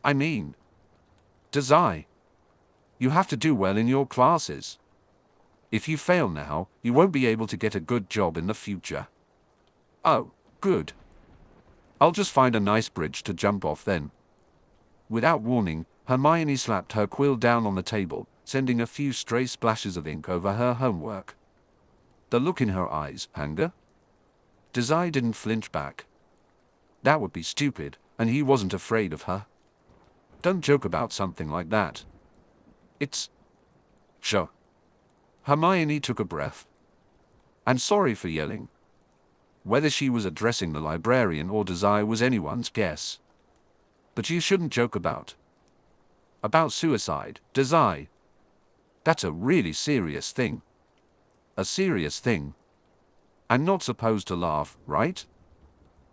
I mean, Dazai, you have to do well in your classes. If you fail now, you won't be able to get a good job in the future. Oh, good. I'll just find a nice bridge to jump off then. Without warning, Hermione slapped her quill down on the table, sending a few stray splashes of ink over her homework. The look in her eyes, anger? Dazai didn't flinch back. That would be stupid, and he wasn't afraid of her. Don't joke about something like that. It's... Sure. Hermione took a breath. I'm sorry for yelling. Whether she was addressing the librarian or Dazai was anyone's guess. But you shouldn't joke about suicide, Dazai. That's a really serious thing. A serious thing. I'm not supposed to laugh, right?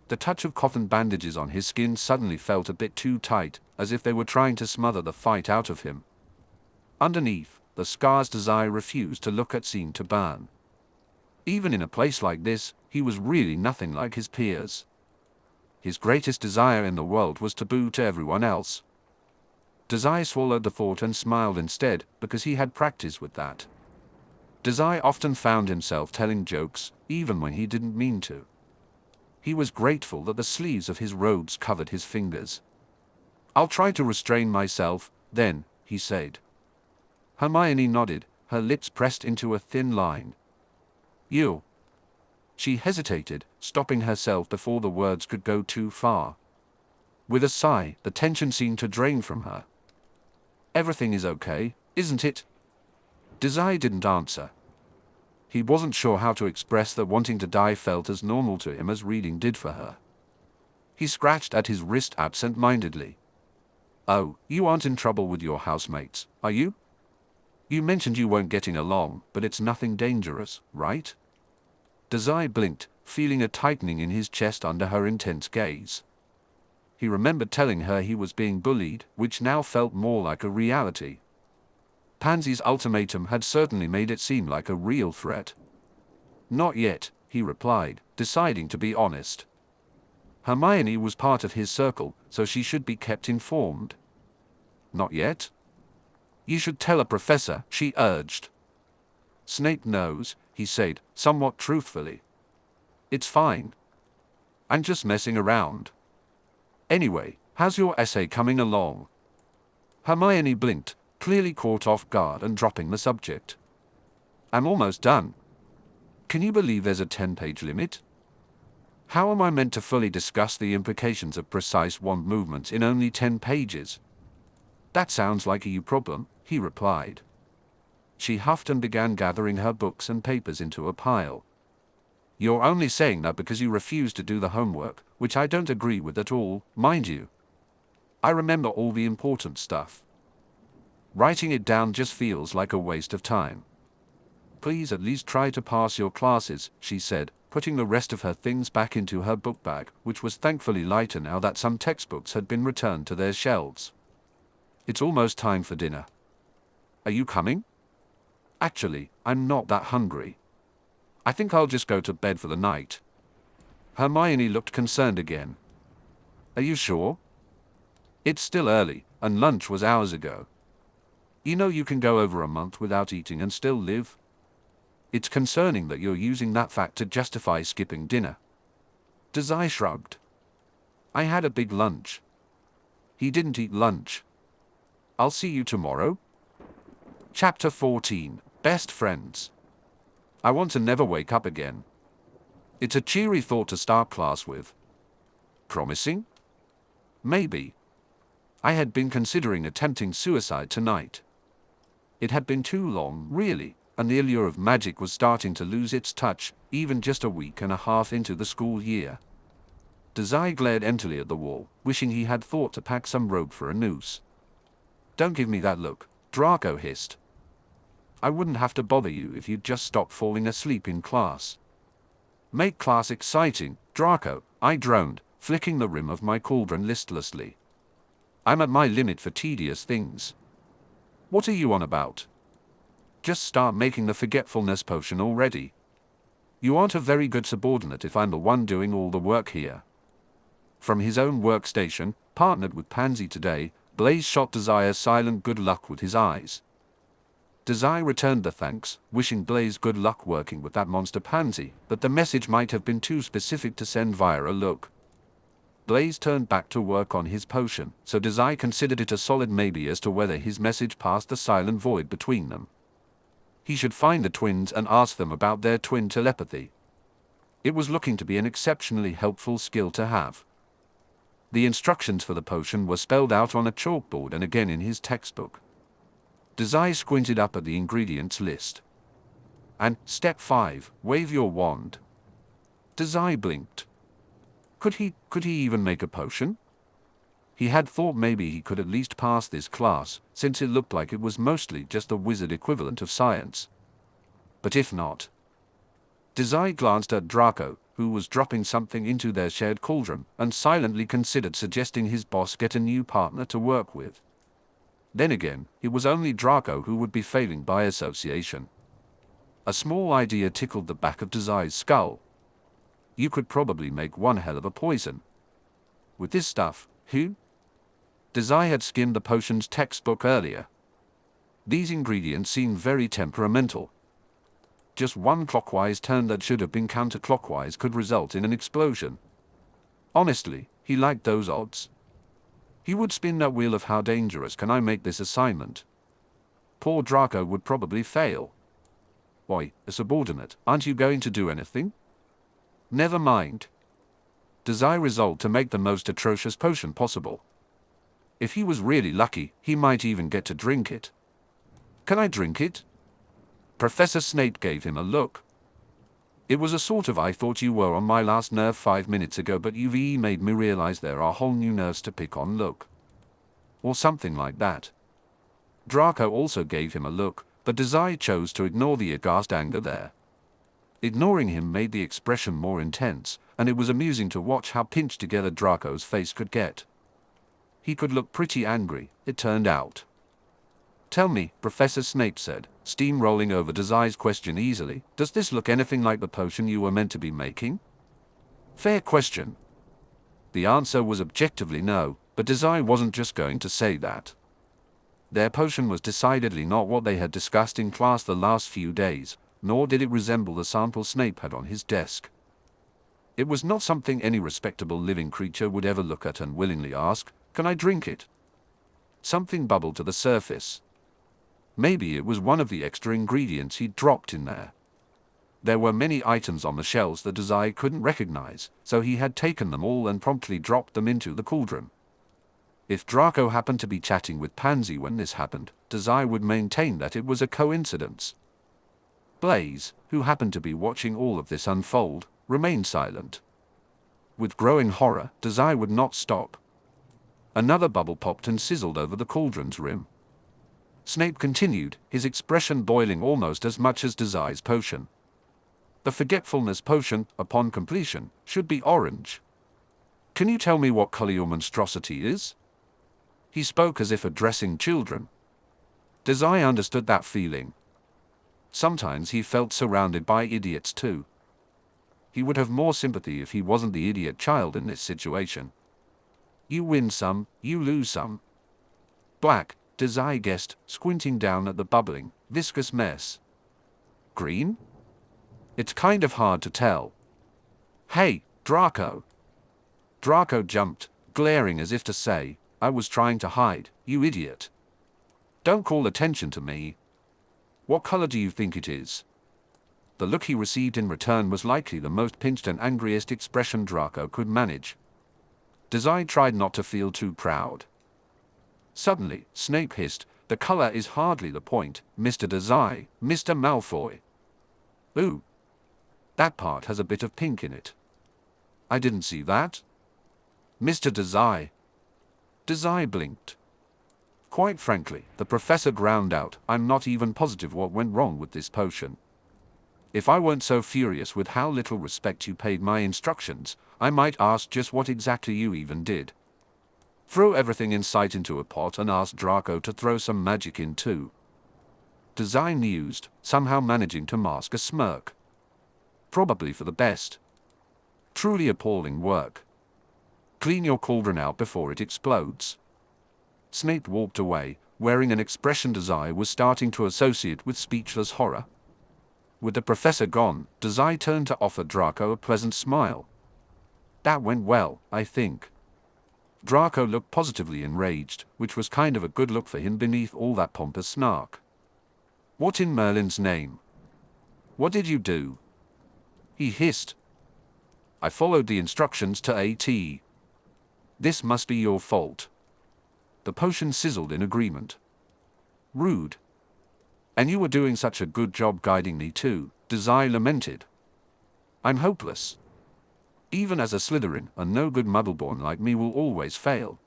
The touch of cotton bandages on his skin suddenly felt a bit too tight, as if they were trying to smother the fight out of him. Underneath, the scars Dazai refused to look at seemed to burn. Even in a place like this, he was really nothing like his peers. His greatest desire in the world was taboo to everyone else. Dazai swallowed the thought and smiled instead, because he had practice with that. Dazai often found himself telling jokes, even when he didn't mean to. He was grateful that the sleeves of his robes covered his fingers. I'll try to restrain myself, then, he said. Hermione nodded, her lips pressed into a thin line. You. She hesitated, stopping herself before the words could go too far. With a sigh, the tension seemed to drain from her. Everything is okay, isn't it? Dazai didn't answer. He wasn't sure how to express that wanting to die felt as normal to him as reading did for her. He scratched at his wrist absent-mindedly. Oh, you aren't in trouble with your housemates, are you? You mentioned you weren't getting along, but it's nothing dangerous, right? Dazai blinked, feeling a tightening in his chest under her intense gaze. He remembered telling her he was being bullied, which now felt more like a reality. Pansy's ultimatum had certainly made it seem like a real threat. Not yet, he replied, deciding to be honest. Hermione was part of his circle, so she should be kept informed. Not yet? You should tell a professor, she urged. Snape knows, he said, somewhat truthfully. It's fine. I'm just messing around. Anyway, how's your essay coming along? Hermione blinked, clearly caught off guard and dropping the subject. I'm almost done. Can you believe there's a 10-page limit? How am I meant to fully discuss the implications of precise wand movements in only 10 pages? That sounds like a you problem, he replied. She huffed and began gathering her books and papers into a pile. You're only saying that because you refuse to do the homework, which I don't agree with at all, mind you. I remember all the important stuff. Writing it down just feels like a waste of time. Please at least try to pass your classes, she said, putting the rest of her things back into her book bag, which was thankfully lighter now that some textbooks had been returned to their shelves. It's almost time for dinner. Are you coming? Actually, I'm not that hungry. I think I'll just go to bed for the night. Hermione looked concerned again. Are you sure? It's still early, and lunch was hours ago. You know you can go over a month without eating and still live? It's concerning that you're using that fact to justify skipping dinner. Dazai shrugged. I had a big lunch. He didn't eat lunch. I'll see you tomorrow? Chapter 14, Best Friends. I want to never wake up again. It's a cheery thought to start class with. Promising? Maybe. I had been considering attempting suicide tonight. It had been too long, really, and the allure of magic was starting to lose its touch, even just a week and a half into the school year. Dazai glared emptily at the wall, wishing he had thought to pack some rope for a noose. Don't give me that look, Draco hissed. I wouldn't have to bother you if you'd just stop falling asleep in class. Make class exciting, Draco, I droned, flicking the rim of my cauldron listlessly. I'm at my limit for tedious things. What are you on about? Just start making the forgetfulness potion already. You aren't a very good subordinate if I'm the one doing all the work here. From his own workstation, partnered with Pansy today, Blaise shot Dazai a silent good luck with his eyes. Dazai returned the thanks, wishing Blaise good luck working with that monster Pansy, but the message might have been too specific to send via a look. Blaise turned back to work on his potion, so Dazai considered it a solid maybe as to whether his message passed the silent void between them. He should find the twins and ask them about their twin telepathy. It was looking to be an exceptionally helpful skill to have. The instructions for the potion were spelled out on a chalkboard and again in his textbook. Dazai squinted up at the ingredients list. And, step 5, wave your wand. Dazai blinked. Could he even make a potion? He had thought maybe he could at least pass this class, since it looked like it was mostly just the wizard equivalent of science. But if not... Dazai glanced at Draco, who was dropping something into their shared cauldron, and silently considered suggesting his boss get a new partner to work with. Then again, it was only Draco who would be failing by association. A small idea tickled the back of Dazai's skull. You could probably make one hell of a poison. With this stuff, who? Dazai had skimmed the potion's textbook earlier. These ingredients seemed very temperamental. Just one clockwise turn that should have been counterclockwise could result in an explosion. Honestly, he liked those odds. He would spin that wheel of how dangerous can I make this assignment. Poor Draco would probably fail. Why, a subordinate, aren't you going to do anything? Never mind. Dazai resolved to make the most atrocious potion possible. If he was really lucky, he might even get to drink it. Can I drink it? Professor Snape gave him a look. It was a sort of I thought you were on my last nerve 5 minutes ago but you've made me realize there are whole new nerves to pick on look. Or something like that. Draco also gave him a look, but Dazai chose to ignore the aghast anger there. Ignoring him made the expression more intense, and it was amusing to watch how pinched together Draco's face could get. He could look pretty angry, it turned out. Tell me, Professor Snape said, steamrolling over Dazai's question easily, does this look anything like the potion you were meant to be making? Fair question. The answer was objectively no, but Dazai wasn't just going to say that. Their potion was decidedly not what they had discussed in class the last few days, nor did it resemble the sample Snape had on his desk. It was not something any respectable living creature would ever look at and willingly ask, "Can I drink it?" Something bubbled to the surface. Maybe it was one of the extra ingredients he'd dropped in there. There were many items on the shelves that Dazai couldn't recognize, so he had taken them all and promptly dropped them into the cauldron. If Draco happened to be chatting with Pansy when this happened, Dazai would maintain that it was a coincidence. Blaise, who happened to be watching all of this unfold, remained silent. With growing horror, Dazai would not stop. Another bubble popped and sizzled over the cauldron's rim. Snape continued, his expression boiling almost as much as Dazai's potion. The forgetfulness potion, upon completion, should be orange. Can you tell me what color your monstrosity is? He spoke as if addressing children. Dazai understood that feeling. Sometimes he felt surrounded by idiots too. He would have more sympathy if he wasn't the idiot child in this situation. You win some, you lose some. Black, Dazai guessed, squinting down at the bubbling, viscous mess. Green? It's kind of hard to tell. Hey, Draco! Draco jumped, glaring as if to say, I was trying to hide, you idiot. Don't call attention to me. What color do you think it is? The look he received in return was likely the most pinched and angriest expression Draco could manage. Dazai tried not to feel too proud. Suddenly, Snape hissed, "The color is hardly the point, Mr. Dazai, Mr. Malfoy." "Ooh. That part has a bit of pink in it." "I didn't see that." "Mr. Dazai." Dazai blinked. "Quite frankly," the professor ground out, "I'm not even positive what went wrong with this potion. If I weren't so furious with how little respect you paid my instructions, I might ask just what exactly you even did. Throw everything in sight into a pot and ask Draco to throw some magic in too." Dazai mused, somehow managing to mask a smirk. "Probably for the best. Truly appalling work. Clean your cauldron out before it explodes." Snape walked away, wearing an expression Dazai was starting to associate with speechless horror. With the professor gone, Dazai turned to offer Draco a pleasant smile. "That went well, I think." Draco looked positively enraged, which was kind of a good look for him beneath all that pompous snark. "What in Merlin's name? What did you do?" he hissed. "I followed the instructions to a T. This must be your fault." The potion sizzled in agreement. "Rude. And you were doing such a good job guiding me too," Dazai lamented. "I'm hopeless. Even as a Slytherin, a no-good muggleborn like me will always fail."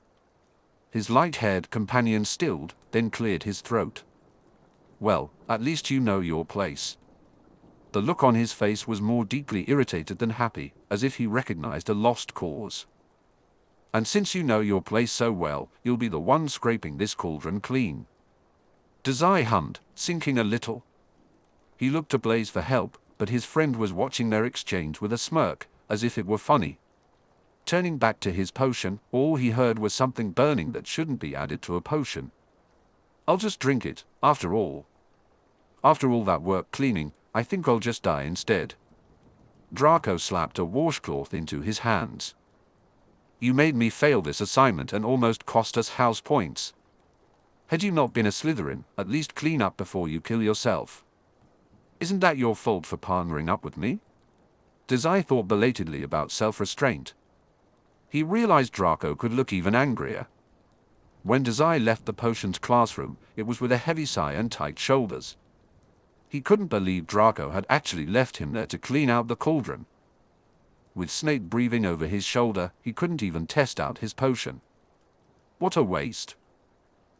His light-haired companion stilled, then cleared his throat. "Well, at least you know your place." The look on his face was more deeply irritated than happy, as if he recognized a lost cause. "And since you know your place so well, you'll be the one scraping this cauldron clean." Dazai hummed, sinking a little. He looked to Blaise for help, but his friend was watching their exchange with a smirk, as if it were funny. Turning back to his potion, all he heard was something burning that shouldn't be added to a potion. "I'll just drink it, after all. After all that work cleaning, I think I'll just die instead." Draco slapped a washcloth into his hands. "You made me fail this assignment and almost cost us house points. Had you not been a Slytherin, at least clean up before you kill yourself. Isn't that your fault for partnering up with me?" Dazai thought belatedly about self-restraint. He realized Draco could look even angrier. When Dazai left the potions classroom, it was with a heavy sigh and tight shoulders. He couldn't believe Draco had actually left him there to clean out the cauldron. With Snape breathing over his shoulder, he couldn't even test out his potion. What a waste.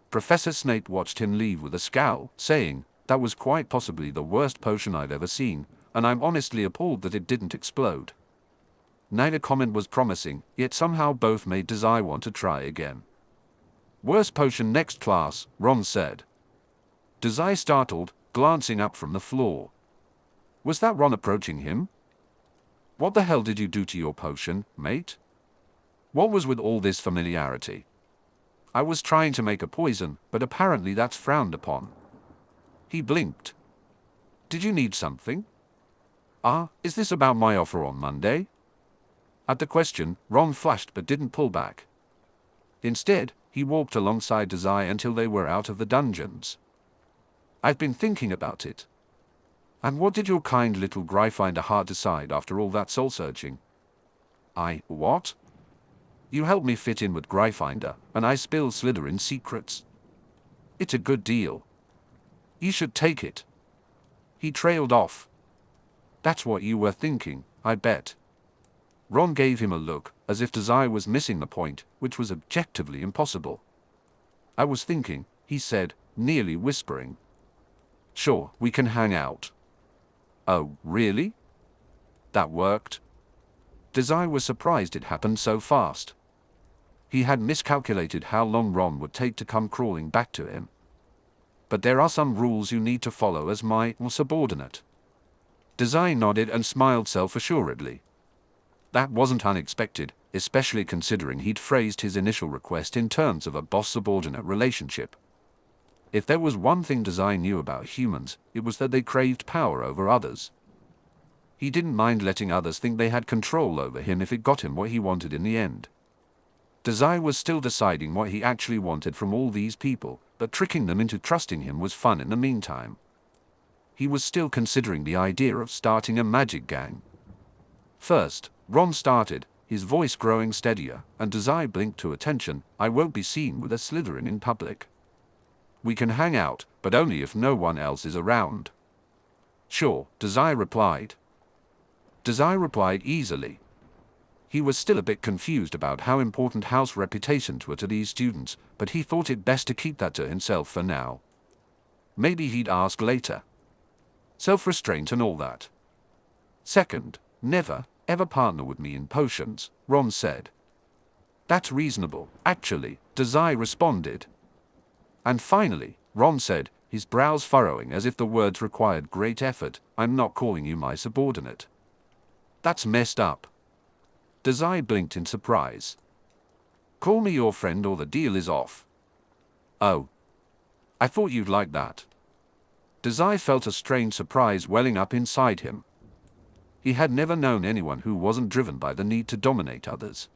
Professor Snape watched him leave with a scowl, saying, "That was quite possibly the worst potion I've ever seen, and I'm honestly appalled that it didn't explode." Neither comment was promising, yet somehow both made Dazai want to try again. "Worst potion next class," Ron said. Dazai startled, glancing up from the floor. Was that Ron approaching him? "What the hell did you do to your potion, mate? What was with all this familiarity?" "I was trying to make a poison, but apparently that's frowned upon." He blinked. "Did you need something?" Is this about my offer on Monday?" At the question, Ron flushed but didn't pull back. Instead, he walked alongside Dazai until they were out of the dungeons. "I've been thinking about it." "And what did your kind little Gryffindor heart decide after all that soul-searching?" What?" "You helped me fit in with Gryffindor, and I spill Slytherin secrets. It's a good deal. You should take it." He trailed off. "That's what you were thinking, I bet." Ron gave him a look, as if Dazai was missing the point, which was objectively impossible. "I was thinking," he said, nearly whispering. "Sure, we can hang out." "Oh, really?" That worked. Dazai was surprised it happened so fast. He had miscalculated how long Ron would take to come crawling back to him. "But there are some rules you need to follow as my subordinate." Dazai nodded and smiled self-assuredly. That wasn't unexpected, especially considering he'd phrased his initial request in terms of a boss-subordinate relationship. If there was one thing Dazai knew about humans, it was that they craved power over others. He didn't mind letting others think they had control over him if it got him what he wanted in the end. Dazai was still deciding what he actually wanted from all these people, but tricking them into trusting him was fun in the meantime. he was still considering the idea of starting a magic gang. First, Ron started, his voice growing steadier, and Dazai blinked to attention. I won't be seen with a Slytherin in public. We can hang out, but only if no one else is around. Sure, Dazai replied. Dazai replied easily. He was still a bit confused about how important house reputations were to these students, but he thought it best to keep that to himself for now. Maybe he'd ask later. Self-restraint and all that. Second, never, ever partner with me in potions, Ron said. That's reasonable, actually, Dazai responded. And finally, Ron said, his brows furrowing as if the words required great effort, I'm not calling you my subordinate. That's messed up. Dazai blinked in surprise. Call me your friend or the deal is off. Oh. I thought you'd like that. Dazai felt a strange surprise welling up inside him. He had never known anyone who wasn't driven by the need to dominate others.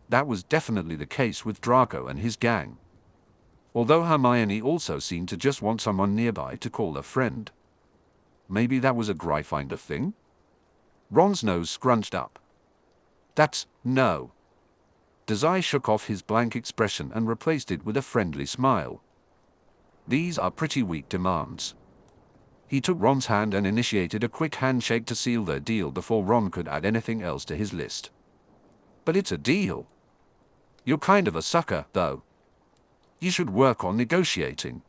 That was definitely the case with Draco and his gang. Although Hermione also seemed to just want someone nearby to call a friend. Maybe that was a Gryffindor thing? Ron's nose scrunched up. That's no. Dazai shook off his blank expression and replaced it with a friendly smile. These are pretty weak demands. He took Ron's hand and initiated a quick handshake to seal their deal before Ron could add anything else to his list. But it's a deal. You're kind of a sucker, though. You should work on negotiating.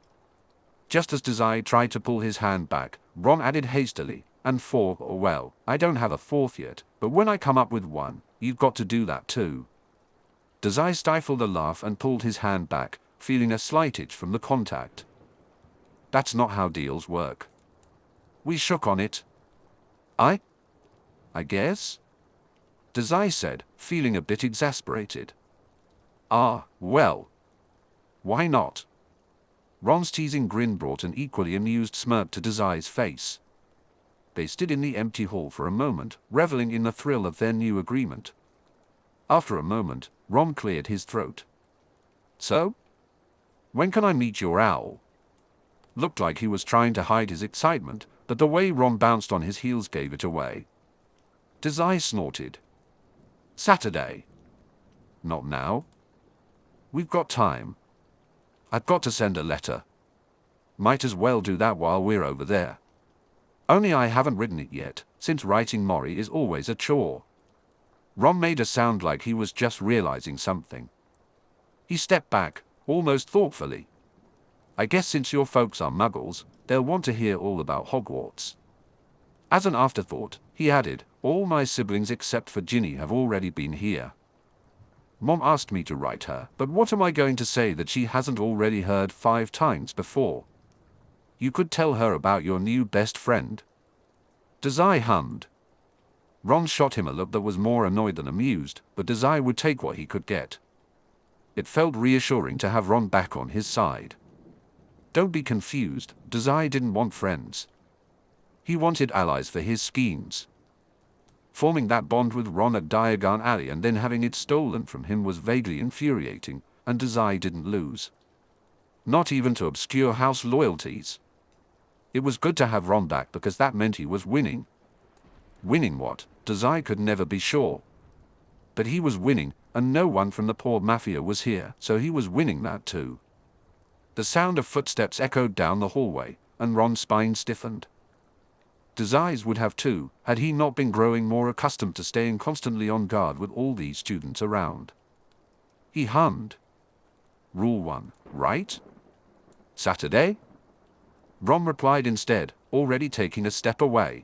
Just as Dazai tried to pull his hand back, Ron added hastily, and well, I don't have a fourth yet, but when I come up with one, you've got to do that too. Dazai stifled a laugh and pulled his hand back, feeling a slight itch from the contact. That's not how deals work. We shook on it. I guess? Dazai said, feeling a bit exasperated. Well. Why not? Ron's teasing grin brought an equally amused smirk to Dazai's face. They stood in the empty hall for a moment, reveling in the thrill of their new agreement. After a moment, Ron cleared his throat. So? When can I meet your owl? Looked like he was trying to hide his excitement, but the way Ron bounced on his heels gave it away. Dazai snorted. Saturday. Not now. We've got time. I've got to send a letter. Might as well do that while we're over there. Only I haven't written it yet, since writing Mori is always a chore. Ron made a sound like he was just realizing something. He stepped back, almost thoughtfully. I guess since your folks are muggles, they'll want to hear all about Hogwarts. As an afterthought, he added, all my siblings except for Ginny have already been here. Mom asked me to write her, but what am I going to say that she hasn't already heard 5 times before? You could tell her about your new best friend. Dazai hummed. Ron shot him a look that was more annoyed than amused, but Dazai would take what he could get. It felt reassuring to have Ron back on his side. Don't be confused, Dazai didn't want friends. He wanted allies for his schemes. Forming that bond with Ron at Diagon Alley and then having it stolen from him was vaguely infuriating, and Dazai didn't lose. Not even to obscure house loyalties. It was good to have Ron back because that meant he was winning. Winning what? Dazai could never be sure. But he was winning, and no one from the poor mafia was here, so he was winning that too. The sound of footsteps echoed down the hallway, and Ron's spine stiffened. Dazai's would have too, had he not been growing more accustomed to staying constantly on guard with all these students around. He hummed. Rule 1, right? Saturday? Ron replied instead, already taking a step away.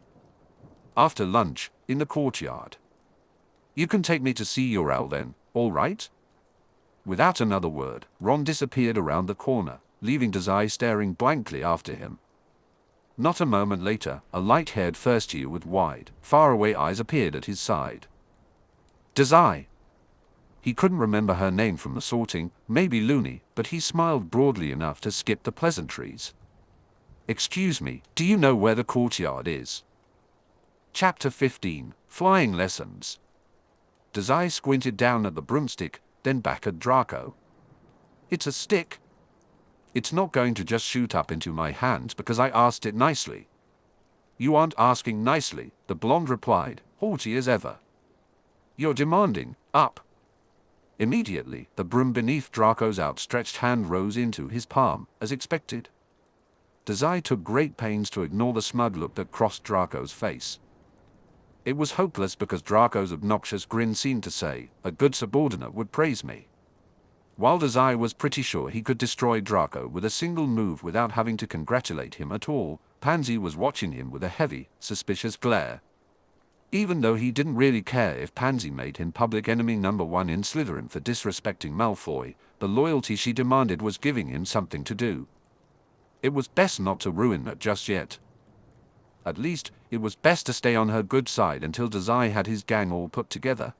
After lunch, in the courtyard. You can take me to see your owl then, all right? Without another word, Ron disappeared around the corner, leaving Dazai staring blankly after him. Not a moment later, a light-haired first-year with wide, faraway eyes appeared at his side. Dazai! He couldn't remember her name from the sorting, maybe Looney, but he smiled broadly enough to skip the pleasantries. Excuse me, do you know where the courtyard is? Chapter 15, Flying Lessons. Dazai squinted down at the broomstick, then back at Draco. It's a stick. It's not going to just shoot up into my hands because I asked it nicely. You aren't asking nicely, the blonde replied, haughty as ever. You're demanding, up. Immediately, the broom beneath Draco's outstretched hand rose into his palm, as expected. Dazai took great pains to ignore the smug look that crossed Draco's face. It was hopeless because Draco's obnoxious grin seemed to say, a good subordinate would praise me. While Dazai was pretty sure he could destroy Draco with a single move without having to congratulate him at all, Pansy was watching him with a heavy, suspicious glare. Even though he didn't really care if Pansy made him public enemy number one in Slytherin for disrespecting Malfoy, the loyalty she demanded was giving him something to do. It was best not to ruin her just yet. At least, it was best to stay on her good side until Dazai had his gang all put together.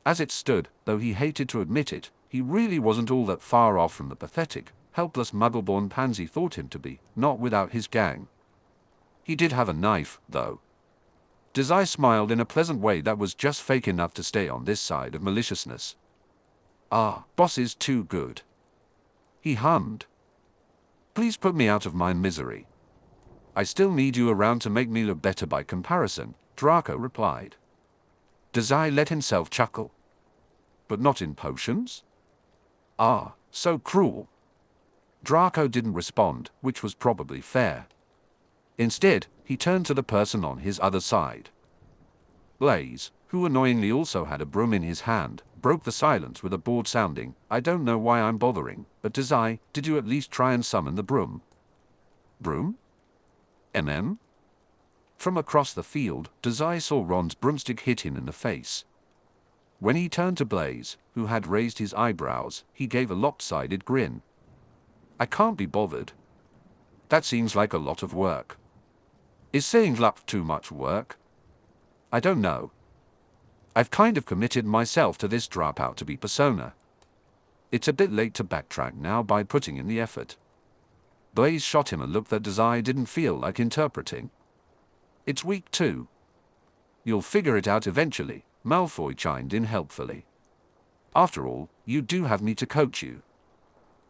As it stood, though he hated to admit it, he really wasn't all that far off from the pathetic, helpless muggle-born Pansy thought him to be, not without his gang. He did have a knife, though. Dazai smiled in a pleasant way that was just fake enough to stay on this side of maliciousness. Ah, boss is too good. He hummed. Please put me out of my misery. I still need you around to make me look better by comparison, Draco replied. Dazai let himself chuckle. But not in potions? Ah, so cruel. Draco didn't respond, which was probably fair. Instead, he turned to the person on his other side. Blaise, who annoyingly also had a broom in his hand, broke the silence with a bored sounding, I don't know why I'm bothering, but Dazai, did you at least try and summon the broom? Broom? From across the field, Dazai saw Ron's broomstick hit him in the face. When he turned to Blaise, who had raised his eyebrows, he gave a lopsided grin. I can't be bothered. That seems like a lot of work. Is saying lup too much work? I don't know. I've kind of committed myself to this dropout to be persona. It's a bit late to backtrack now by putting in the effort. Blaise shot him a look that Dazai didn't feel like interpreting. It's week 2. You'll figure it out eventually, Malfoy chimed in helpfully. After all, you do have me to coach you.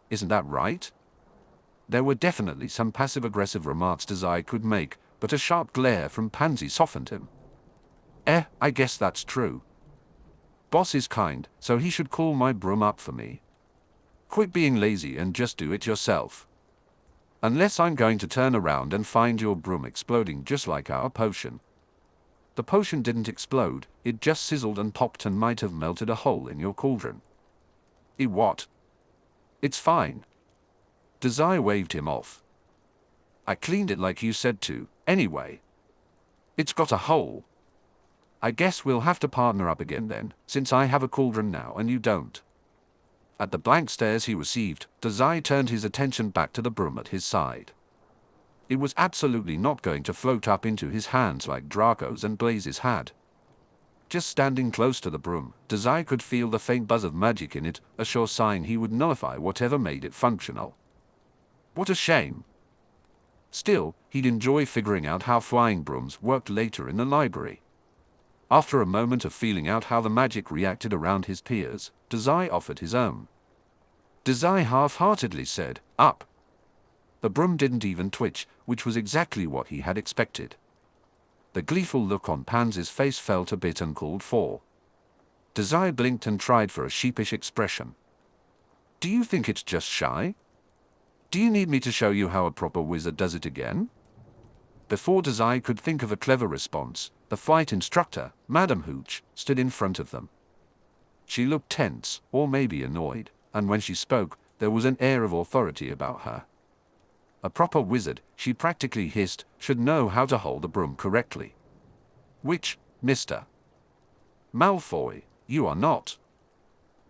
Isn't that right? There were definitely some passive-aggressive remarks Dazai could make, but a sharp glare from Pansy softened him. I guess that's true. Boss is kind, so he should call my broom up for me. Quit being lazy and just do it yourself. Unless I'm going to turn around and find your broom exploding just like our potion. The potion didn't explode, it just sizzled and popped and might have melted a hole in your cauldron. What? It's fine. Dazai waved him off. I cleaned it like you said to, anyway. It's got a hole. I guess we'll have to partner up again then, since I have a cauldron now and you don't. At the blank stares he received, Dazai turned his attention back to the broom at his side. It was absolutely not going to float up into his hands like Draco's and Blaise's had. Just standing close to the broom, Dazai could feel the faint buzz of magic in it, a sure sign he would nullify whatever made it functional. What a shame. Still, he'd enjoy figuring out how flying brooms worked later in the library. After a moment of feeling out how the magic reacted around his peers, Dazai offered his own. Dazai half-heartedly said, up. The broom didn't even twitch, which was exactly what he had expected. The gleeful look on Pansy's face felt a bit uncalled for. Dazai blinked and tried for a sheepish expression. Do you think it's just shy? Do you need me to show you how a proper wizard does it again? Before Dazai could think of a clever response, the flight instructor, Madame Hooch, stood in front of them. She looked tense, or maybe annoyed, and when she spoke, there was an air of authority about her. A proper wizard, she practically hissed, should know how to hold a broom correctly. Which, Mr. Malfoy, you are not.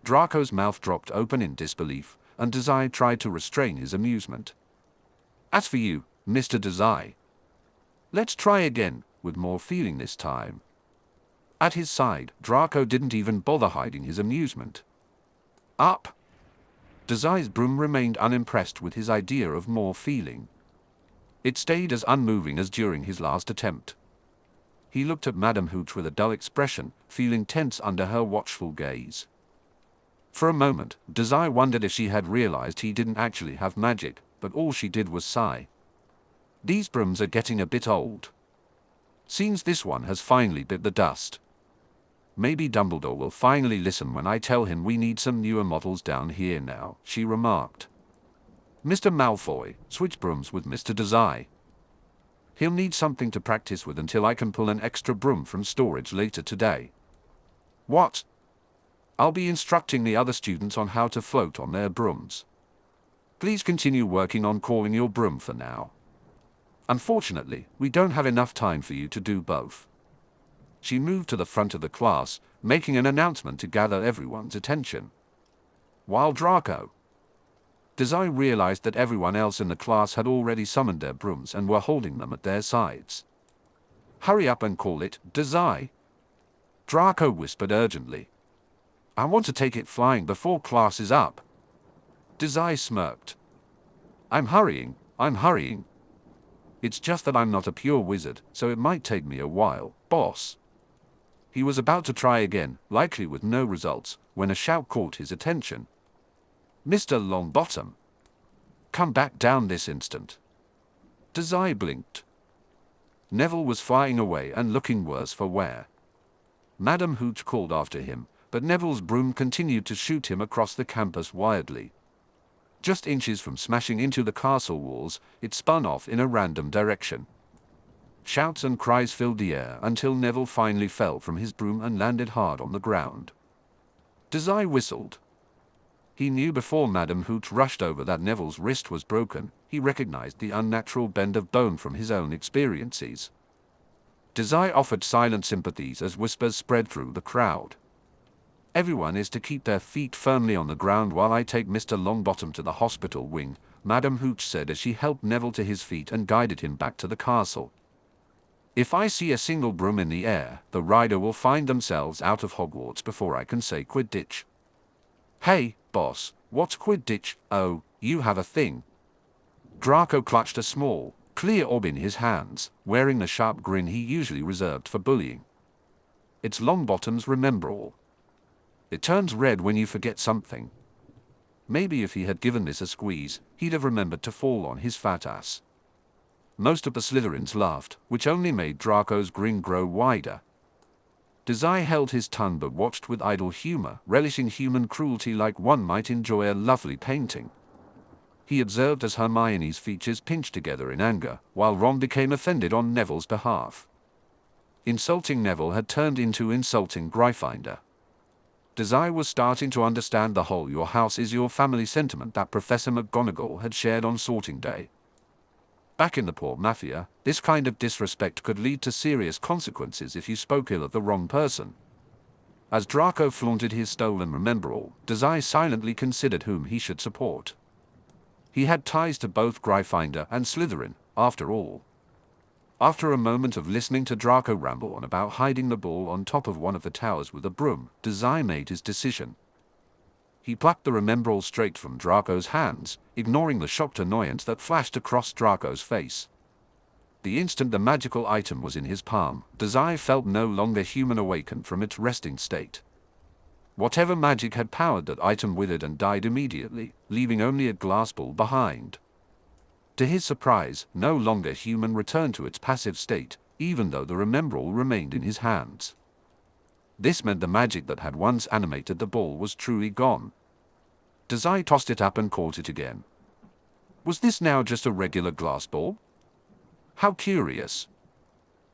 Draco's mouth dropped open in disbelief, and Dazai tried to restrain his amusement. As for you, Mr. Dazai. Let's try again, with more feeling this time. At his side, Draco didn't even bother hiding his amusement. Up! Dazai's broom remained unimpressed with his idea of more feeling. It stayed as unmoving as during his last attempt. He looked at Madame Hooch with a dull expression, feeling tense under her watchful gaze. For a moment, Dazai wondered if she had realized he didn't actually have magic, but all she did was sigh. These brooms are getting a bit old. Seems this one has finally bit the dust. Maybe Dumbledore will finally listen when I tell him we need some newer models down here now, she remarked. Mr. Malfoy, switch brooms with Mr. Dazai. He'll need something to practice with until I can pull an extra broom from storage later today. What? I'll be instructing the other students on how to float on their brooms. Please continue working on calling your broom for now. Unfortunately, we don't have enough time for you to do both. She moved to the front of the class, making an announcement to gather everyone's attention. While Draco Dazai realized that everyone else in the class had already summoned their brooms and were holding them at their sides. Hurry up and call it, Dazai. Draco whispered urgently. I want to take it flying before class is up. Dazai smirked. I'm hurrying. It's just that I'm not a pure wizard, so it might take me a while, boss. He was about to try again, likely with no results, when a shout caught his attention. Mr. Longbottom! Come back down this instant. Dazai blinked. Neville was flying away and looking worse for wear. Madam Hooch called after him, but Neville's broom continued to shoot him across the campus wildly. Just inches from smashing into the castle walls, it spun off in a random direction. Shouts and cries filled the air until Neville finally fell from his broom and landed hard on the ground. Dazai whistled. He knew before Madam Hooch rushed over that Neville's wrist was broken. He recognized the unnatural bend of bone from his own experiences. Dazai offered silent sympathies as whispers spread through the crowd. Everyone is to keep their feet firmly on the ground while I take Mr. Longbottom to the hospital wing, Madam Hooch said as she helped Neville to his feet and guided him back to the castle. If I see a single broom in the air, the rider will find themselves out of Hogwarts before I can say Quidditch. Hey, boss, what's Quidditch? Oh, you have a thing. Draco clutched a small, clear orb in his hands, wearing the sharp grin he usually reserved for bullying. It's Longbottom's Rememberall. It turns red when you forget something. Maybe if he had given this a squeeze, he'd have remembered to fall on his fat ass. Most of the Slytherins laughed, which only made Draco's grin grow wider. Dazai held his tongue but watched with idle humor, relishing human cruelty like one might enjoy a lovely painting. He observed as Hermione's features pinched together in anger, while Ron became offended on Neville's behalf. Insulting Neville had turned into insulting Gryffindor. Dazai was starting to understand the whole "your house is your family" sentiment that Professor McGonagall had shared on sorting day. Back in the poor Mafia, this kind of disrespect could lead to serious consequences if you spoke ill of the wrong person. As Draco flaunted his stolen Rememberall, Dazai silently considered whom he should support. He had ties to both Gryffindor and Slytherin, after all. After a moment of listening to Draco ramble on about hiding the ball on top of one of the towers with a broom, Dazai made his decision. He plucked the Rememberall straight from Draco's hands, ignoring the shocked annoyance that flashed across Draco's face. The instant the magical item was in his palm, Dazai felt no longer human, awakened from its resting state. Whatever magic had powered that item withered and died immediately, leaving only a glass ball behind. To his surprise, no longer human returned to its passive state, even though the Rememberall remained in his hands. This meant the magic that had once animated the ball was truly gone. Dazai tossed it up and caught it again. Was this now just a regular glass ball? How curious.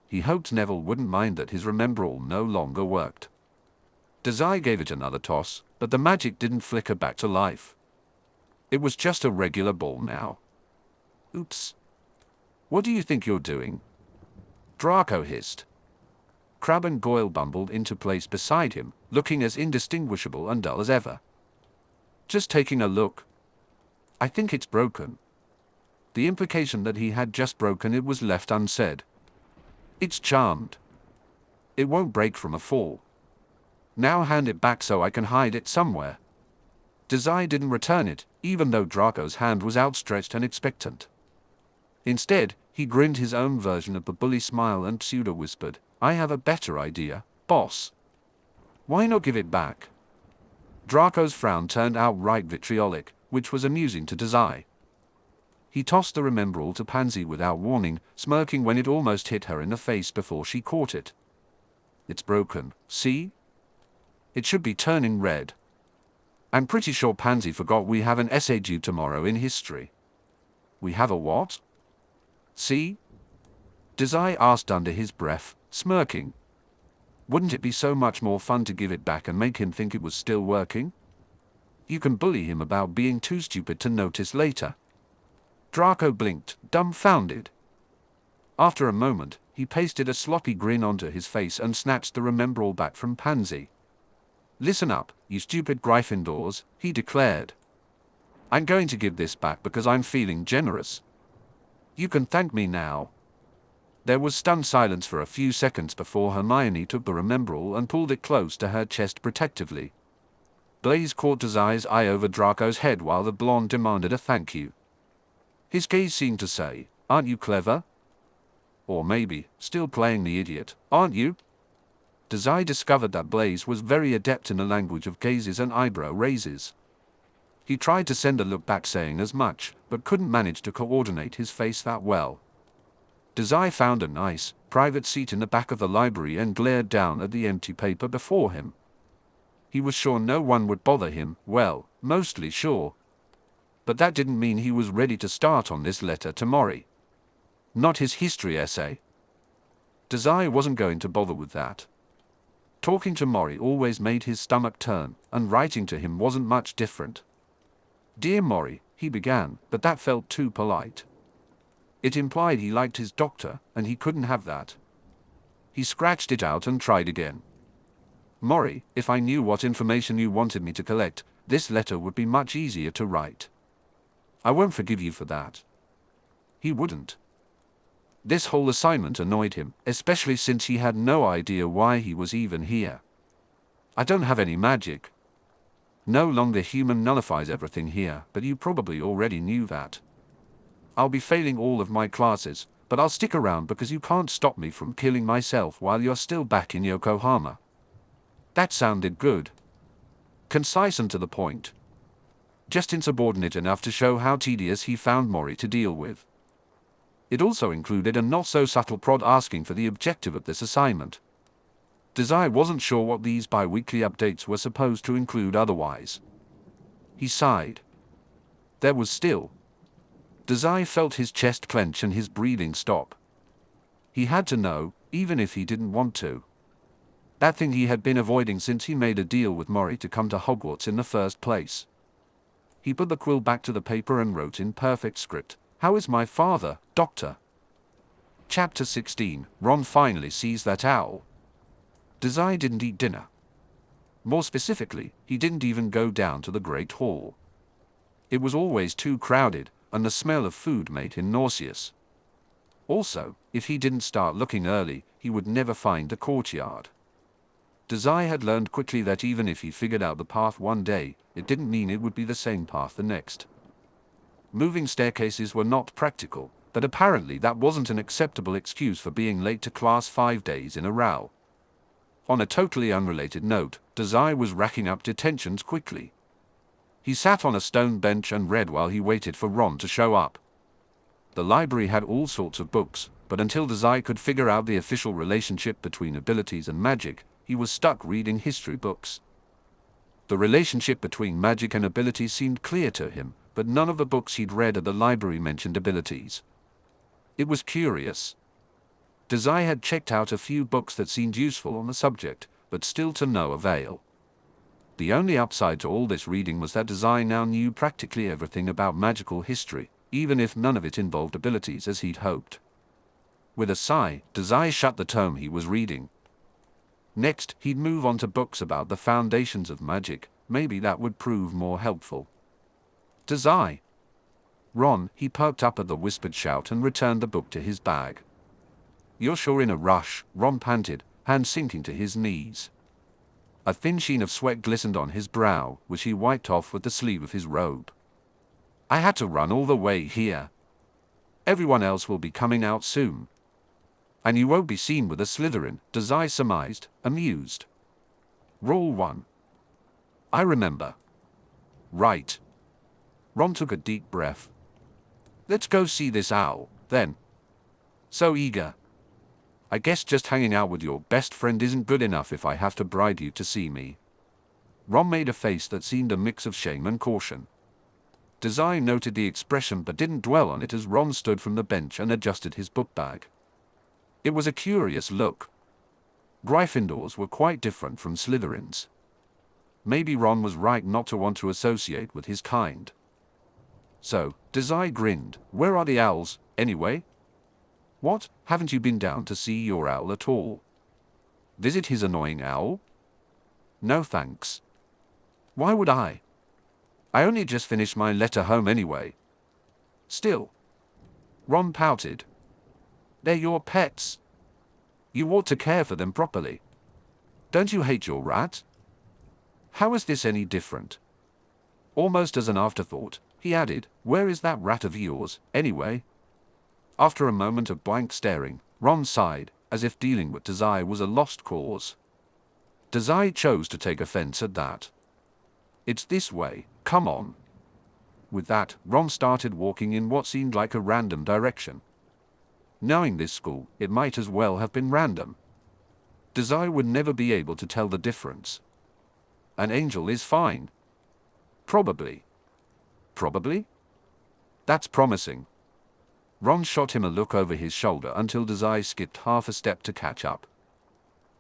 He hoped Neville wouldn't mind that his Rememberall no longer worked. Dazai gave it another toss, but the magic didn't flicker back to life. It was just a regular ball now. Oops. What do you think you're doing? Draco hissed. Crabbe and Goyle bumbled into place beside him, looking as indistinguishable and dull as ever. Just taking a look. I think it's broken. The implication that he had just broken it was left unsaid. It's charmed. It won't break from a fall. Now hand it back so I can hide it somewhere. Dazai didn't return it, even though Draco's hand was outstretched and expectant. Instead, he grinned his own version of the bully smile and pseudo-whispered, I have a better idea, boss. Why not give it back? Draco's frown turned outright vitriolic, which was amusing to Dazai. He tossed the Remembrall to Pansy without warning, smirking when it almost hit her in the face before she caught it. It's broken, see? It should be turning red. I'm pretty sure Pansy forgot we have an essay due tomorrow in history. We have a what? See? Dazai asked under his breath, smirking. Wouldn't it be so much more fun to give it back and make him think it was still working? You can bully him about being too stupid to notice later. Draco blinked, dumbfounded. After a moment, he pasted a sloppy grin onto his face and snatched the Remembrall back from Pansy. Listen up, you stupid Gryffindors, he declared. I'm going to give this back because I'm feeling generous. You can thank me now. There was stunned silence for a few seconds before Hermione took the Remembrall and pulled it close to her chest protectively. Blaise caught Dazai's eye over Draco's head while the blonde demanded a thank you. His gaze seemed to say, aren't you clever? Or maybe, still playing the idiot, aren't you? Dazai discovered that Blaise was very adept in the language of gazes and eyebrow raises. He tried to send a look back saying as much, but couldn't manage to coordinate his face that well. Dazai found a nice, private seat in the back of the library and glared down at the empty paper before him. He was sure no one would bother him, well, mostly sure. But that didn't mean he was ready to start on this letter to Mori. Not his history essay. Dazai wasn't going to bother with that. Talking to Mori always made his stomach turn, and writing to him wasn't much different. Dear Mori, he began, but that felt too polite. It implied he liked his doctor, and he couldn't have that. He scratched it out and tried again. Mori, if I knew what information you wanted me to collect, this letter would be much easier to write. I won't forgive you for that. He wouldn't. This whole assignment annoyed him, especially since he had no idea why he was even here. I don't have any magic. No longer human nullifies everything here, but you probably already knew that. I'll be failing all of my classes, but I'll stick around because you can't stop me from killing myself while you're still back in Yokohama. That sounded good. Concise and to the point. Just insubordinate enough to show how tedious he found Mori to deal with. It also included a not-so-subtle prod asking for the objective of this assignment. Dazai wasn't sure what these bi-weekly updates were supposed to include otherwise. He sighed. There was still. Dazai felt his chest clench and his breathing stop. He had to know, even if he didn't want to. That thing he had been avoiding since he made a deal with Mori to come to Hogwarts in the first place. He put the quill back to the paper and wrote in perfect script, "How is my father, Doctor?" Chapter 16, Ron finally sees that owl. Dazai didn't eat dinner. More specifically, he didn't even go down to the Great Hall. It was always too crowded, and the smell of food made him nauseous. Also, if he didn't start looking early, he would never find the courtyard. Dazai had learned quickly that even if he figured out the path one day, it didn't mean it would be the same path the next. Moving staircases were not practical, but apparently that wasn't an acceptable excuse for being late to class 5 days in a row. On a totally unrelated note, Dazai was racking up detentions quickly. He sat on a stone bench and read while he waited for Ron to show up. The library had all sorts of books, but until Dazai could figure out the official relationship between abilities and magic, he was stuck reading history books. The relationship between magic and abilities seemed clear to him, but none of the books he'd read at the library mentioned abilities. It was curious. Dazai had checked out a few books that seemed useful on the subject, but still to no avail. The only upside to all this reading was that Dazai now knew practically everything about magical history, even if none of it involved abilities as he'd hoped. With a sigh, Dazai shut the tome he was reading. Next, he'd move on to books about the foundations of magic. Maybe that would prove more helpful. Dazai! Ron, he perked up at the whispered shout and returned the book to his bag. You're sure in a rush, Ron panted, hand sinking to his knees. A thin sheen of sweat glistened on his brow, which he wiped off with the sleeve of his robe. I had to run all the way here. Everyone else will be coming out soon. And you won't be seen with a Slytherin, Dazai surmised, amused. Rule 1. I remember. Right. Ron took a deep breath. Let's go see this owl, then. So eager. I guess just hanging out with your best friend isn't good enough if I have to bribe you to see me. Ron made a face that seemed a mix of shame and caution. Dazai noted the expression but didn't dwell on it as Ron stood from the bench and adjusted his book bag. It was a curious look. Gryffindors were quite different from Slytherins. Maybe Ron was right not to want to associate with his kind. So, Dazai grinned. Where are the owls, anyway? What, haven't you been down to see your owl at all? Visit his annoying owl? No thanks. Why would I? I only just finished my letter home anyway. Still. Ron pouted. They're your pets. You ought to care for them properly. Don't you hate your rat? How is this any different? Almost as an afterthought, he added, where is that rat of yours, anyway? After a moment of blank staring, Ron sighed, as if dealing with Dazai was a lost cause. Dazai chose to take offense at that. It's this way, come on. With that, Ron started walking in what seemed like a random direction. Knowing this school, it might as well have been random. Dazai would never be able to tell the difference. An angel is fine. Probably. Probably? That's promising. Ron shot him a look over his shoulder until Dazai skipped half a step to catch up.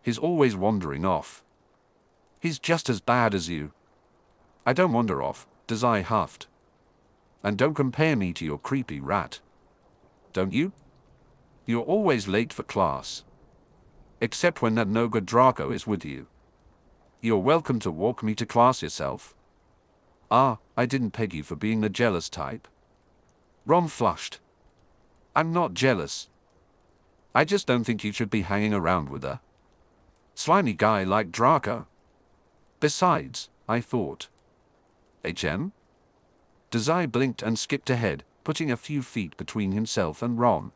He's always wandering off. He's just as bad as you. I don't wander off, Dazai huffed. And don't compare me to your creepy rat. Don't you? You're always late for class. Except when that no-good Draco is with you. You're welcome to walk me to class yourself. Ah, I didn't peg you for being the jealous type. Ron flushed. I'm not jealous. I just don't think you should be hanging around with a slimy guy like Draco. Besides, I thought. HM? Dazai blinked and skipped ahead, putting a few feet between himself and Ron.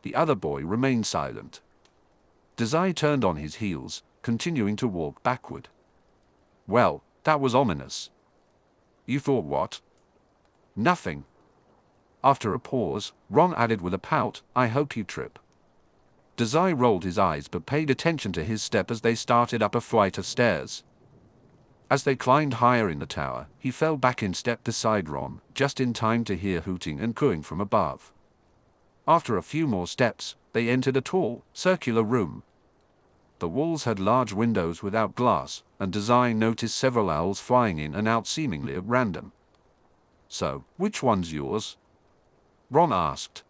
The other boy remained silent. Dazai turned on his heels, continuing to walk backward. Well, that was ominous. You thought what? Nothing. After a pause, Ron added with a pout, I hope you trip. Dazai rolled his eyes but paid attention to his step as they started up a flight of stairs. As they climbed higher in the tower, he fell back in step beside Ron, just in time to hear hooting and cooing from above. After a few more steps, they entered a tall, circular room. The walls had large windows without glass, and Dazai noticed several owls flying in and out seemingly at random. So, which one's yours? Ron asked.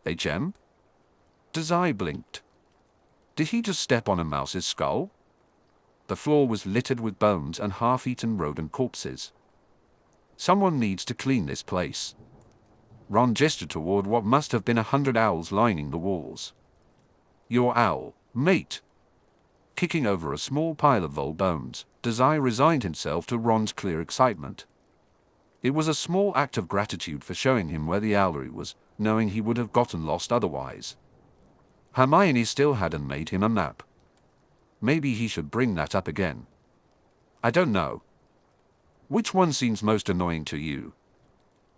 HM? Dazai blinked. Did he just step on a mouse's skull? The floor was littered with bones and half-eaten rodent corpses. Someone needs to clean this place. Ron gestured toward what must have been 100 owls lining the walls. Your owl, mate. Kicking over a small pile of old bones, Dazai resigned himself to Ron's clear excitement. It was a small act of gratitude for showing him where the owlery was, knowing he would have gotten lost otherwise. Hermione still hadn't made him a map. Maybe he should bring that up again. I don't know. Which one seems most annoying to you?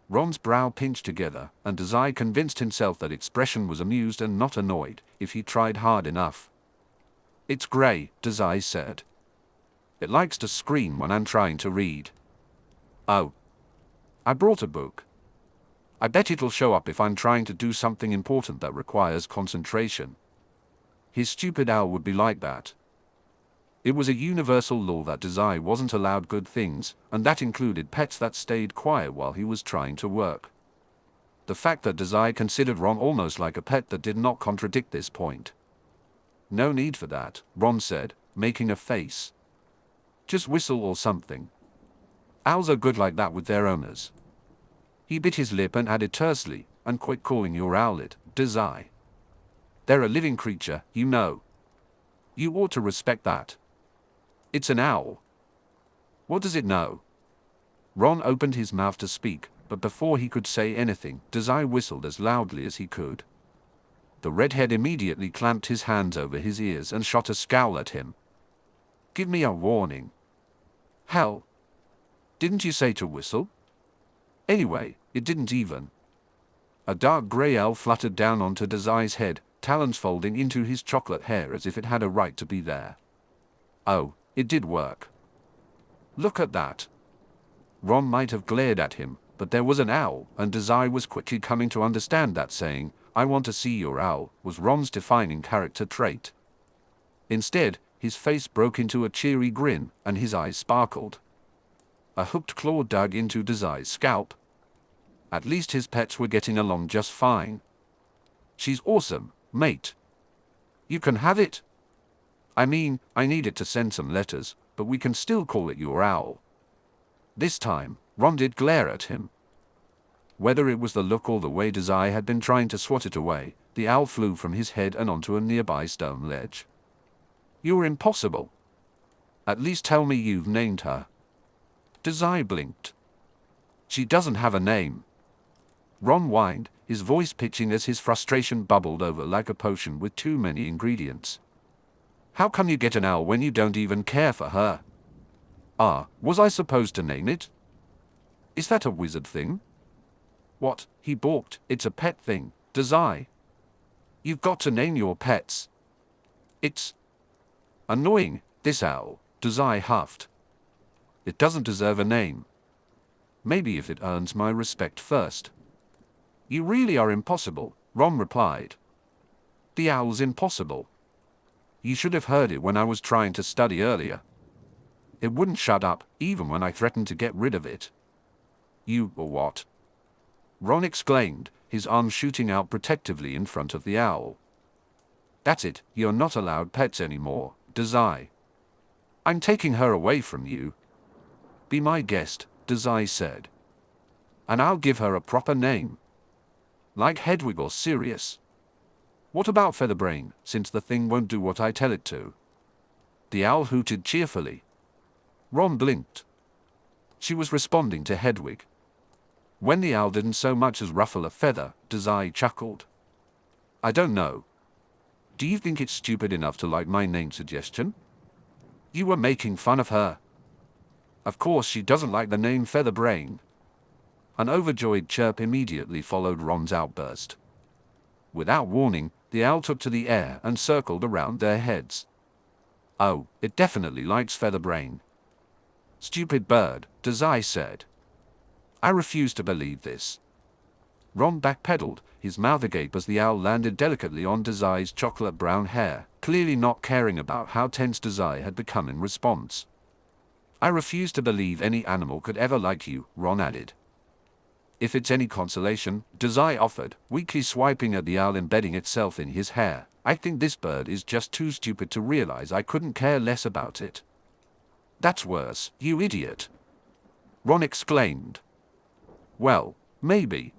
Ron's brow pinched together, and Dazai convinced himself that expression was amused and not annoyed, if he tried hard enough. It's grey, Dazai said. It likes to scream when I'm trying to read. Oh. I brought a book. I bet it'll show up if I'm trying to do something important that requires concentration. His stupid owl would be like that. It was a universal law that Dazai wasn't allowed good things, and that included pets that stayed quiet while he was trying to work. The fact that Dazai considered Ron almost like a pet that did not contradict this point. No need for that, Ron said, making a face. Just whistle or something. Owls are good like that with their owners. He bit his lip and added tersely, and quit calling your owlet, Dazai. They're a living creature, you know. You ought to respect that. It's an owl. What does it know? Ron opened his mouth to speak, but before he could say anything, Dazai whistled as loudly as he could. The redhead immediately clamped his hands over his ears and shot a scowl at him. Give me a warning. Hell. Didn't you say to whistle? Anyway, it didn't even. A dark grey owl fluttered down onto Dazai's head, talons folding into his chocolate hair as if it had a right to be there. Oh, it did work. Look at that. Ron might have glared at him, but there was an owl, and Dazai was quickly coming to understand that saying, "I want to see your owl," was Ron's defining character trait. Instead, his face broke into a cheery grin, and his eyes sparkled. A hooked claw dug into Dazai's scalp. At least his pets were getting along just fine. "She's awesome, mate. You can have it. I mean, I needed to send some letters, but we can still call it your owl." This time, Ron did glare at him. Whether it was the look or the way Dazai had been trying to swat it away, the owl flew from his head and onto a nearby stone ledge. "You're impossible. At least tell me you've named her." Dazai blinked. "She doesn't have a name." Ron whined, his voice pitching as his frustration bubbled over like a potion with too many ingredients. "How can you get an owl when you don't even care for her?" Was I supposed to name it? Is that a wizard thing?" "What?" he balked. "It's a pet thing, Dazai. You've got to name your pets." "It's annoying, this owl," Dazai huffed. "It doesn't deserve a name. Maybe if it earns my respect first." "You really are impossible," Ron replied. "The owl's impossible. You should have heard it when I was trying to study earlier. It wouldn't shut up, even when I threatened to get rid of it." "You or what?" Ron exclaimed, his arm shooting out protectively in front of the owl. "That's it, you're not allowed pets anymore, Dazai. I'm taking her away from you." "Be my guest," Dazai said. "And I'll give her a proper name. Like Hedwig or Sirius. What about Featherbrain, since the thing won't do what I tell it to?" The owl hooted cheerfully. Ron blinked. She was responding to Hedwig. When the owl didn't so much as ruffle a feather, Dazai chuckled. "I don't know. Do you think it's stupid enough to like my name suggestion? You were making fun of her." "Of course she doesn't like the name Featherbrain." An overjoyed chirp immediately followed Ron's outburst. Without warning, the owl took to the air and circled around their heads. "Oh, it definitely likes Featherbrain." "Stupid bird," Dazai said. "I refuse to believe this." Ron backpedaled, his mouth agape as the owl landed delicately on Dazai's chocolate brown hair, clearly not caring about how tense Dazai had become in response. "I refuse to believe any animal could ever like you," Ron added. "If it's any consolation," Dazai offered, weakly swiping at the owl embedding itself in his hair, "I think this bird is just too stupid to realize I couldn't care less about it." "That's worse, you idiot!" Ron exclaimed. "Well, maybe.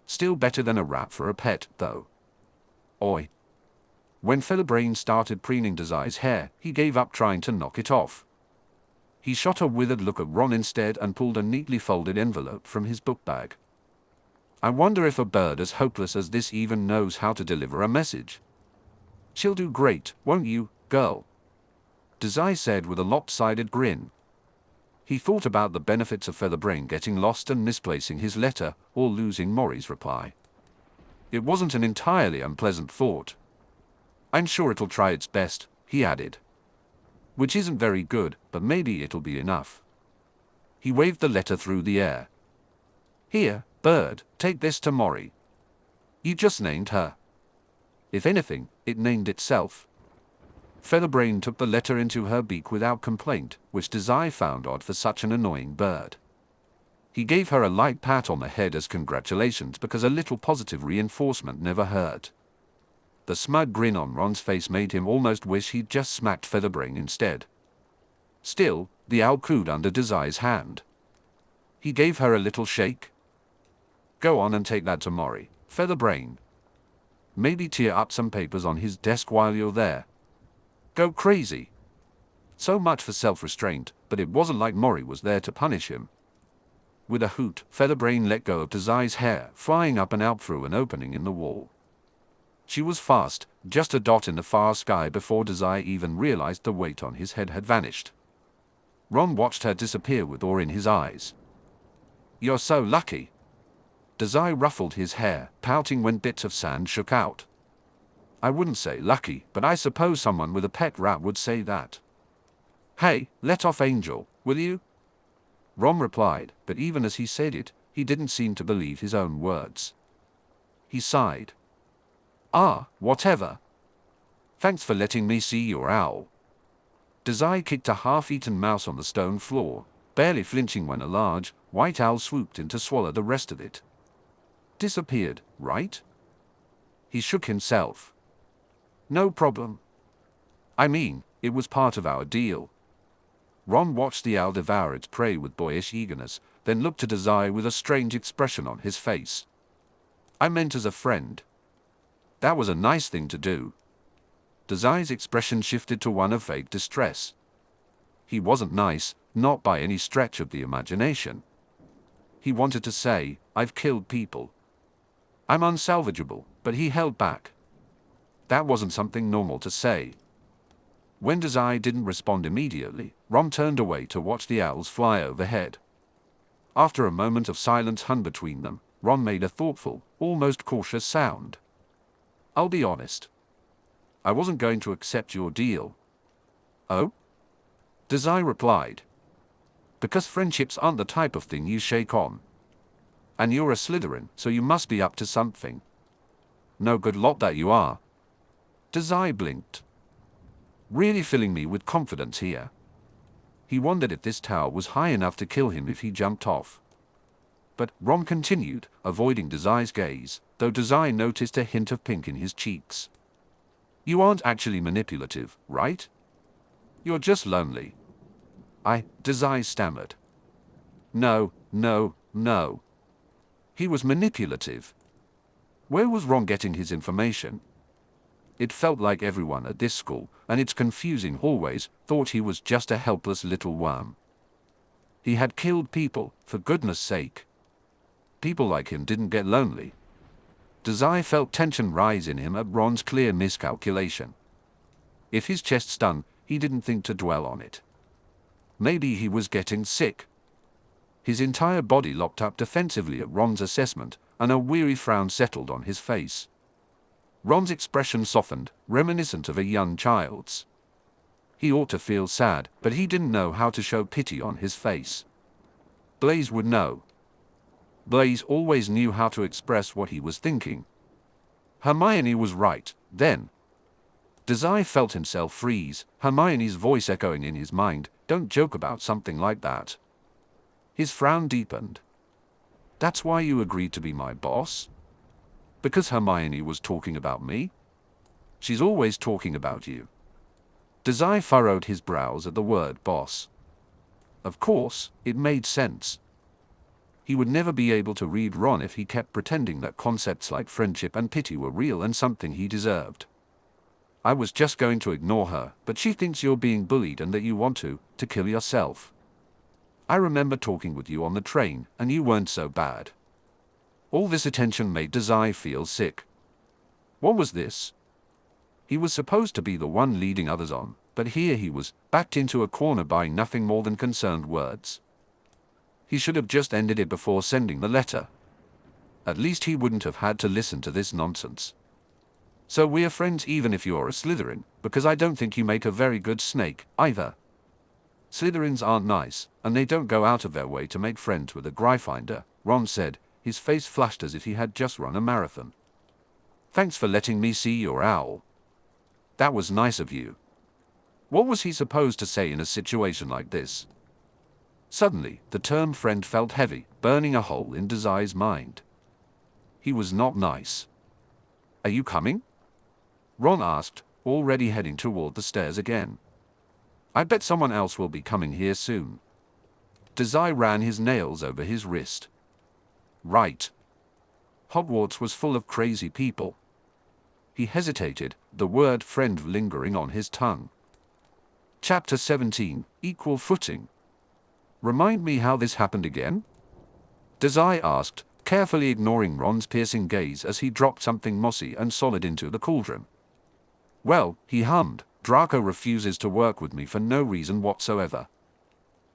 Still better than a rat for a pet, though." "Oi." When Featherbrain started preening Dazai's hair, he gave up trying to knock it off. He shot a withered look at Ron instead and pulled a neatly folded envelope from his book bag. "I wonder if a bird as hopeless as this even knows how to deliver a message." "She'll do great, won't you, girl?" Dazai said with a lopsided grin. He thought about the benefits of Featherbrain getting lost and misplacing his letter, or losing Maury's reply. It wasn't an entirely unpleasant thought. "I'm sure it'll try its best," he added. "Which isn't very good, but maybe it'll be enough." He waved the letter through the air. "Here, bird, take this to Maury. You just named her." If anything, it named itself. Featherbrain took the letter into her beak without complaint, which Dazai found odd for such an annoying bird. He gave her a light pat on the head as congratulations because a little positive reinforcement never hurt. The smug grin on Ron's face made him almost wish he'd just smacked Featherbrain instead. Still, the owl cooed under Dazai's hand. He gave her a little shake. "Go on and take that to Maury, Featherbrain. Maybe tear up some papers on his desk while you're there. Go crazy." So much for self-restraint, but it wasn't like Maury was there to punish him. With a hoot, Featherbrain let go of Dazai's hair, flying up and out through an opening in the wall. She was fast, just a dot in the far sky before Dazai even realized the weight on his head had vanished. Ron watched her disappear with awe in his eyes. "You're so lucky." Dazai ruffled his hair, pouting when bits of sand shook out. I wouldn't say lucky, but I suppose someone with a pet rat would say that. Hey, let off Angel, will you? Ron replied, but even as he said it, he didn't seem to believe his own words. He sighed. Ah, whatever. Thanks for letting me see your owl. Dazai kicked a half-eaten mouse on the stone floor, barely flinching when a large, white owl swooped in to swallow the rest of it. Disappeared, right? He shook himself. No problem. I mean, it was part of our deal. Ron watched the owl devour its prey with boyish eagerness, then looked at Dazai with a strange expression on his face. I meant as a friend. That was a nice thing to do. Dazai's expression shifted to one of vague distress. He wasn't nice, not by any stretch of the imagination. He wanted to say, I've killed people. I'm unsalvageable, but he held back. That wasn't something normal to say. When Dazai didn't respond immediately, Ron turned away to watch the owls fly overhead. After a moment of silence hung between them, Ron made a thoughtful, almost cautious sound. I'll be honest. I wasn't going to accept your deal. Oh? Dazai replied. Because friendships aren't the type of thing you shake on. And you're a Slytherin, so you must be up to something. No good lot that you are. Dazai blinked. Really filling me with confidence here. He wondered if this tower was high enough to kill him if he jumped off. But Ron continued, avoiding Dazai's gaze, though Dazai noticed a hint of pink in his cheeks. You aren't actually manipulative, right? You're just lonely. Dazai stammered. No. He was manipulative. Where was Ron getting his information? It felt like everyone at this school, and its confusing hallways, thought he was just a helpless little worm. He had killed people, for goodness sake. People like him didn't get lonely. Dazai felt tension rise in him at Ron's clear miscalculation. If his chest stung, he didn't think to dwell on it. Maybe he was getting sick. His entire body locked up defensively at Ron's assessment, and a weary frown settled on his face. Ron's expression softened, reminiscent of a young child's. He ought to feel sad, but he didn't know how to show pity on his face. Blaise would know. Blaise always knew how to express what he was thinking. Hermione was right, then. Dazai felt himself freeze, Hermione's voice echoing in his mind, don't joke about something like that. His frown deepened. That's why you agreed to be my boss? Because Hermione was talking about me? She's always talking about you. Dazai furrowed his brows at the word boss. Of course, it made sense. He would never be able to read Ron if he kept pretending that concepts like friendship and pity were real and something he deserved. I was just going to ignore her, but she thinks you're being bullied and that you want to kill yourself. I remember talking with you on the train, and you weren't so bad. All this attention made Dazai feel sick. What was this? He was supposed to be the one leading others on, but here he was, backed into a corner by nothing more than concerned words. He should have just ended it before sending the letter. At least he wouldn't have had to listen to this nonsense. So we're friends even if you're a Slytherin, because I don't think you make a very good snake, either. Slytherins aren't nice, and they don't go out of their way to make friends with a Gryffindor, Ron said, his face flushed as if he had just run a marathon. Thanks for letting me see your owl. That was nice of you. What was he supposed to say in a situation like this? Suddenly, the term friend felt heavy, burning a hole in Dazai's mind. He was not nice. Are you coming? Ron asked, already heading toward the stairs again. I bet someone else will be coming here soon. Dazai ran his nails over his wrist. Right. Hogwarts was full of crazy people. He hesitated, the word friend lingering on his tongue. Chapter 17, Equal Footing. Remind me how this happened again? Dazai asked, carefully ignoring Ron's piercing gaze as he dropped something mossy and solid into the cauldron. Well, he hummed, Draco refuses to work with me for no reason whatsoever.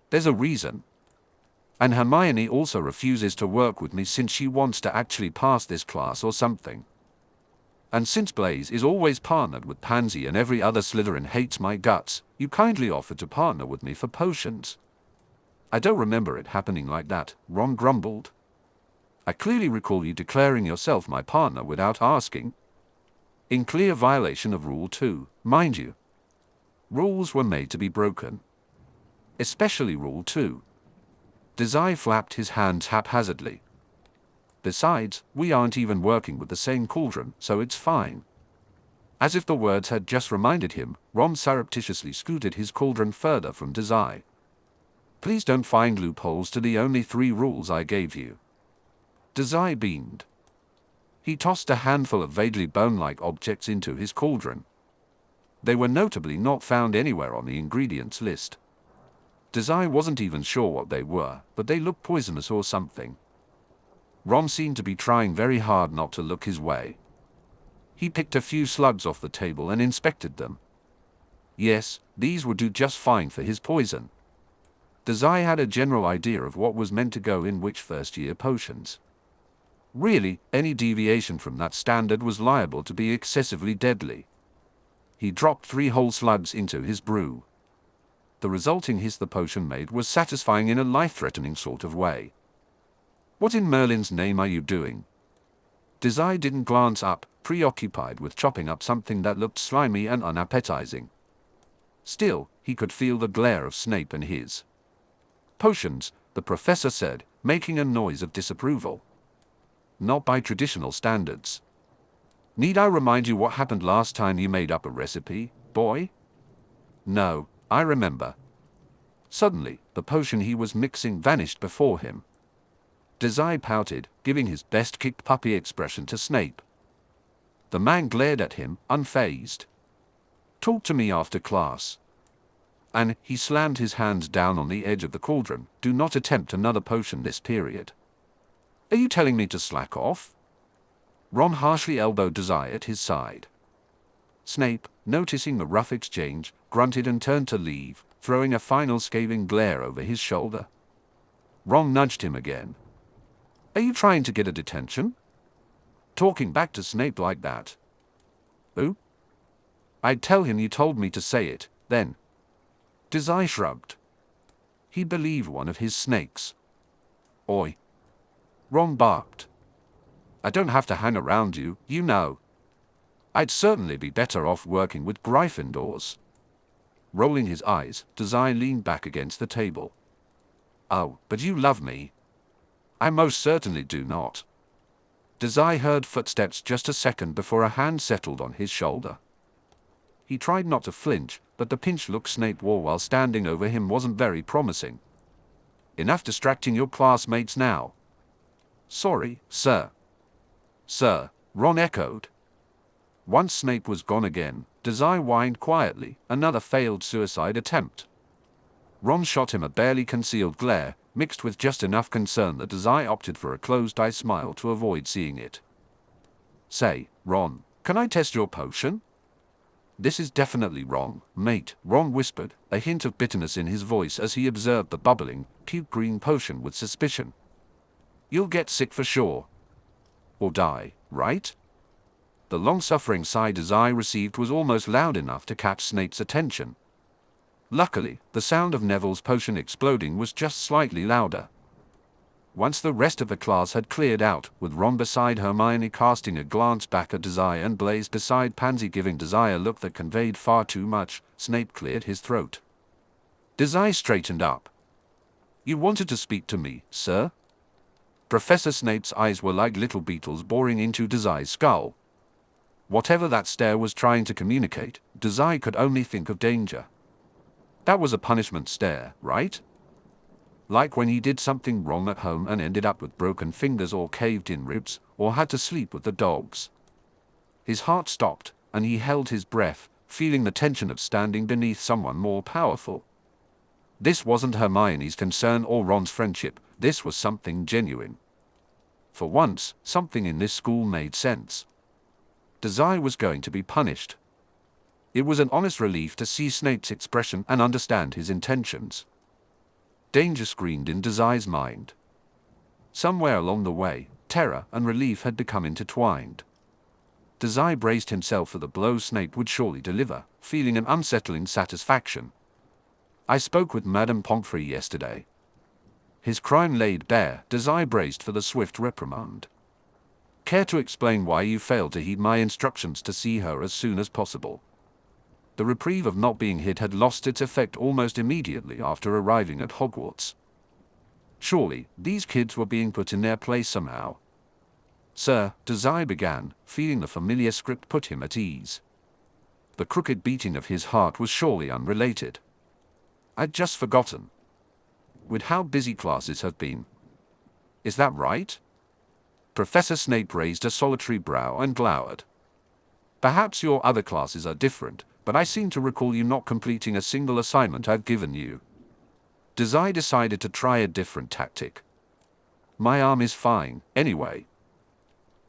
There's a reason. And Hermione also refuses to work with me since she wants to actually pass this class or something. And since Blaise is always partnered with Pansy and every other Slytherin hates my guts, you kindly offered to partner with me for potions. I don't remember it happening like that, Ron grumbled. I clearly recall you declaring yourself my partner without asking. In clear violation of Rule 2, mind you. Rules were made to be broken. Especially Rule 2. Dazai flapped his hands haphazardly. Besides, we aren't even working with the same cauldron, so it's fine. As if the words had just reminded him, Ron surreptitiously scooted his cauldron further from Dazai. Please don't find loopholes to the only 3 rules I gave you. Dazai beamed. He tossed a handful of vaguely bone-like objects into his cauldron. They were notably not found anywhere on the ingredients list. Dazai wasn't even sure what they were, but they looked poisonous or something. Ron seemed to be trying very hard not to look his way. He picked a few slugs off the table and inspected them. Yes, these would do just fine for his poison. Dazai had a general idea of what was meant to go in which first-year potions. Really, any deviation from that standard was liable to be excessively deadly. He dropped 3 whole slugs into his brew. The resulting hiss the potion made was satisfying in a life-threatening sort of way. What in Merlin's name are you doing? Dazai didn't glance up, preoccupied with chopping up something that looked slimy and unappetizing. Still, he could feel the glare of Snape and his potions, the professor said, making a noise of disapproval. Not by traditional standards. Need I remind you what happened last time you made up a recipe, boy? No, I remember. Suddenly, the potion he was mixing vanished before him. Dazai pouted, giving his best-kicked puppy expression to Snape. The man glared at him, unfazed. Talk to me after class. And he slammed his hands down on the edge of the cauldron. Do not attempt another potion this period. Are you telling me to slack off? Ron harshly elbowed Dazai at his side. Snape, noticing the rough exchange, grunted and turned to leave, throwing a final scathing glare over his shoulder. Ron nudged him again. Are you trying to get a detention? Talking back to Snape like that? Who? I'd tell him you told me to say it, then. Dazai shrugged. He believed one of his snakes. Oi. Ron barked. I don't have to hang around you, you know. I'd certainly be better off working with Gryffindors. Rolling his eyes, Dazai leaned back against the table. Oh, but you love me. I most certainly do not. Dazai heard footsteps just a second before a hand settled on his shoulder. He tried not to flinch, but the pinched look Snape wore while standing over him wasn't very promising. Enough distracting your classmates now. Sorry, sir. Sir, Ron echoed. Once Snape was gone again, Dazai whined quietly, another failed suicide attempt. Ron shot him a barely concealed glare, mixed with just enough concern that Dazai opted for a closed-eye smile to avoid seeing it. Say, Ron, can I test your potion? This is definitely wrong, mate, Ron whispered, a hint of bitterness in his voice as he observed the bubbling, puke-green potion with suspicion. You'll get sick for sure. Or die, right? The long-suffering sigh Dazai received was almost loud enough to catch Snape's attention. Luckily, the sound of Neville's potion exploding was just slightly louder. Once the rest of the class had cleared out, with Ron beside Hermione casting a glance back at Dazai and Blaise beside Pansy giving Dazai a look that conveyed far too much, Snape cleared his throat. Dazai straightened up. You wanted to speak to me, sir? Professor Snape's eyes were like little beetles boring into Dazai's skull. Whatever that stare was trying to communicate, Dazai could only think of danger. That was a punishment stare, right? Like when he did something wrong at home and ended up with broken fingers or caved-in ribs, or had to sleep with the dogs. His heart stopped, and he held his breath, feeling the tension of standing beneath someone more powerful. This wasn't Hermione's concern or Ron's friendship, this was something genuine. For once, something in this school made sense. Dazai was going to be punished. It was an honest relief to see Snape's expression and understand his intentions. Danger screamed in Dazai's mind. Somewhere along the way, terror and relief had become intertwined. Dazai braced himself for the blow Snape would surely deliver, feeling an unsettling satisfaction. I spoke with Madame Pomfrey yesterday. His crime laid bare, Dazai braced for the swift reprimand. Care to explain why you failed to heed my instructions to see her as soon as possible? The reprieve of not being hid had lost its effect almost immediately after arriving at Hogwarts. Surely, these kids were being put in their place somehow. Sir, Dazai began, feeling the familiar script put him at ease. The crooked beating of his heart was surely unrelated. I'd just forgotten. With how busy classes have been. Is that right? Professor Snape raised a solitary brow and glowered. Perhaps your other classes are different, but I seem to recall you not completing a single assignment I've given you. Dazai decided to try a different tactic. My arm is fine, anyway.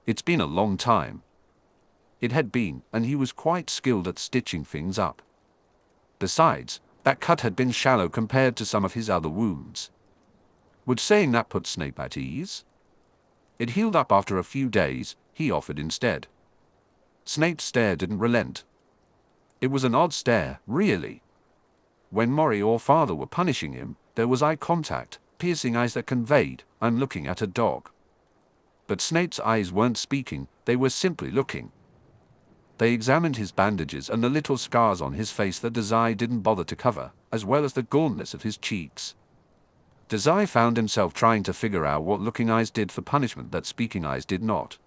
It's been a long time. It had been, and he was quite skilled at stitching things up. Besides, that cut had been shallow compared to some of his other wounds. Would saying that put Snape at ease? It healed up after a few days, he offered instead. Snape's stare didn't relent. It was an odd stare, really. When Mori or Father were punishing him, there was eye contact, piercing eyes that conveyed, I'm looking at a dog. But Snape's eyes weren't speaking, they were simply looking. They examined his bandages and the little scars on his face that Dazai didn't bother to cover, as well as the gauntness of his cheeks. Dazai found himself trying to figure out what looking eyes did for punishment that speaking eyes did not.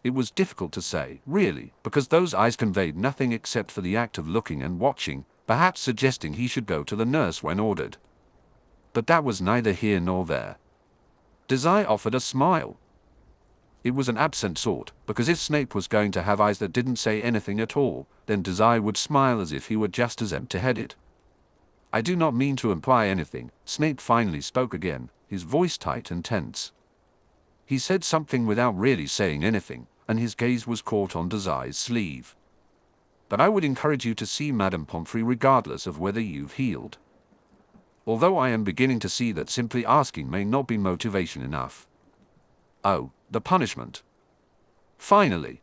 It was difficult to say, really, because those eyes conveyed nothing except for the act of looking and watching, perhaps suggesting he should go to the nurse when ordered. But that was neither here nor there. Dazai offered a smile. It was an absent sort, because if Snape was going to have eyes that didn't say anything at all, then Dazai would smile as if he were just as empty-headed. I do not mean to imply anything, Snape finally spoke again, his voice tight and tense. He said something without really saying anything, and his gaze was caught on Dazai's sleeve. But I would encourage you to see Madame Pomfrey regardless of whether you've healed. Although I am beginning to see that simply asking may not be motivation enough. Oh, the punishment. Finally.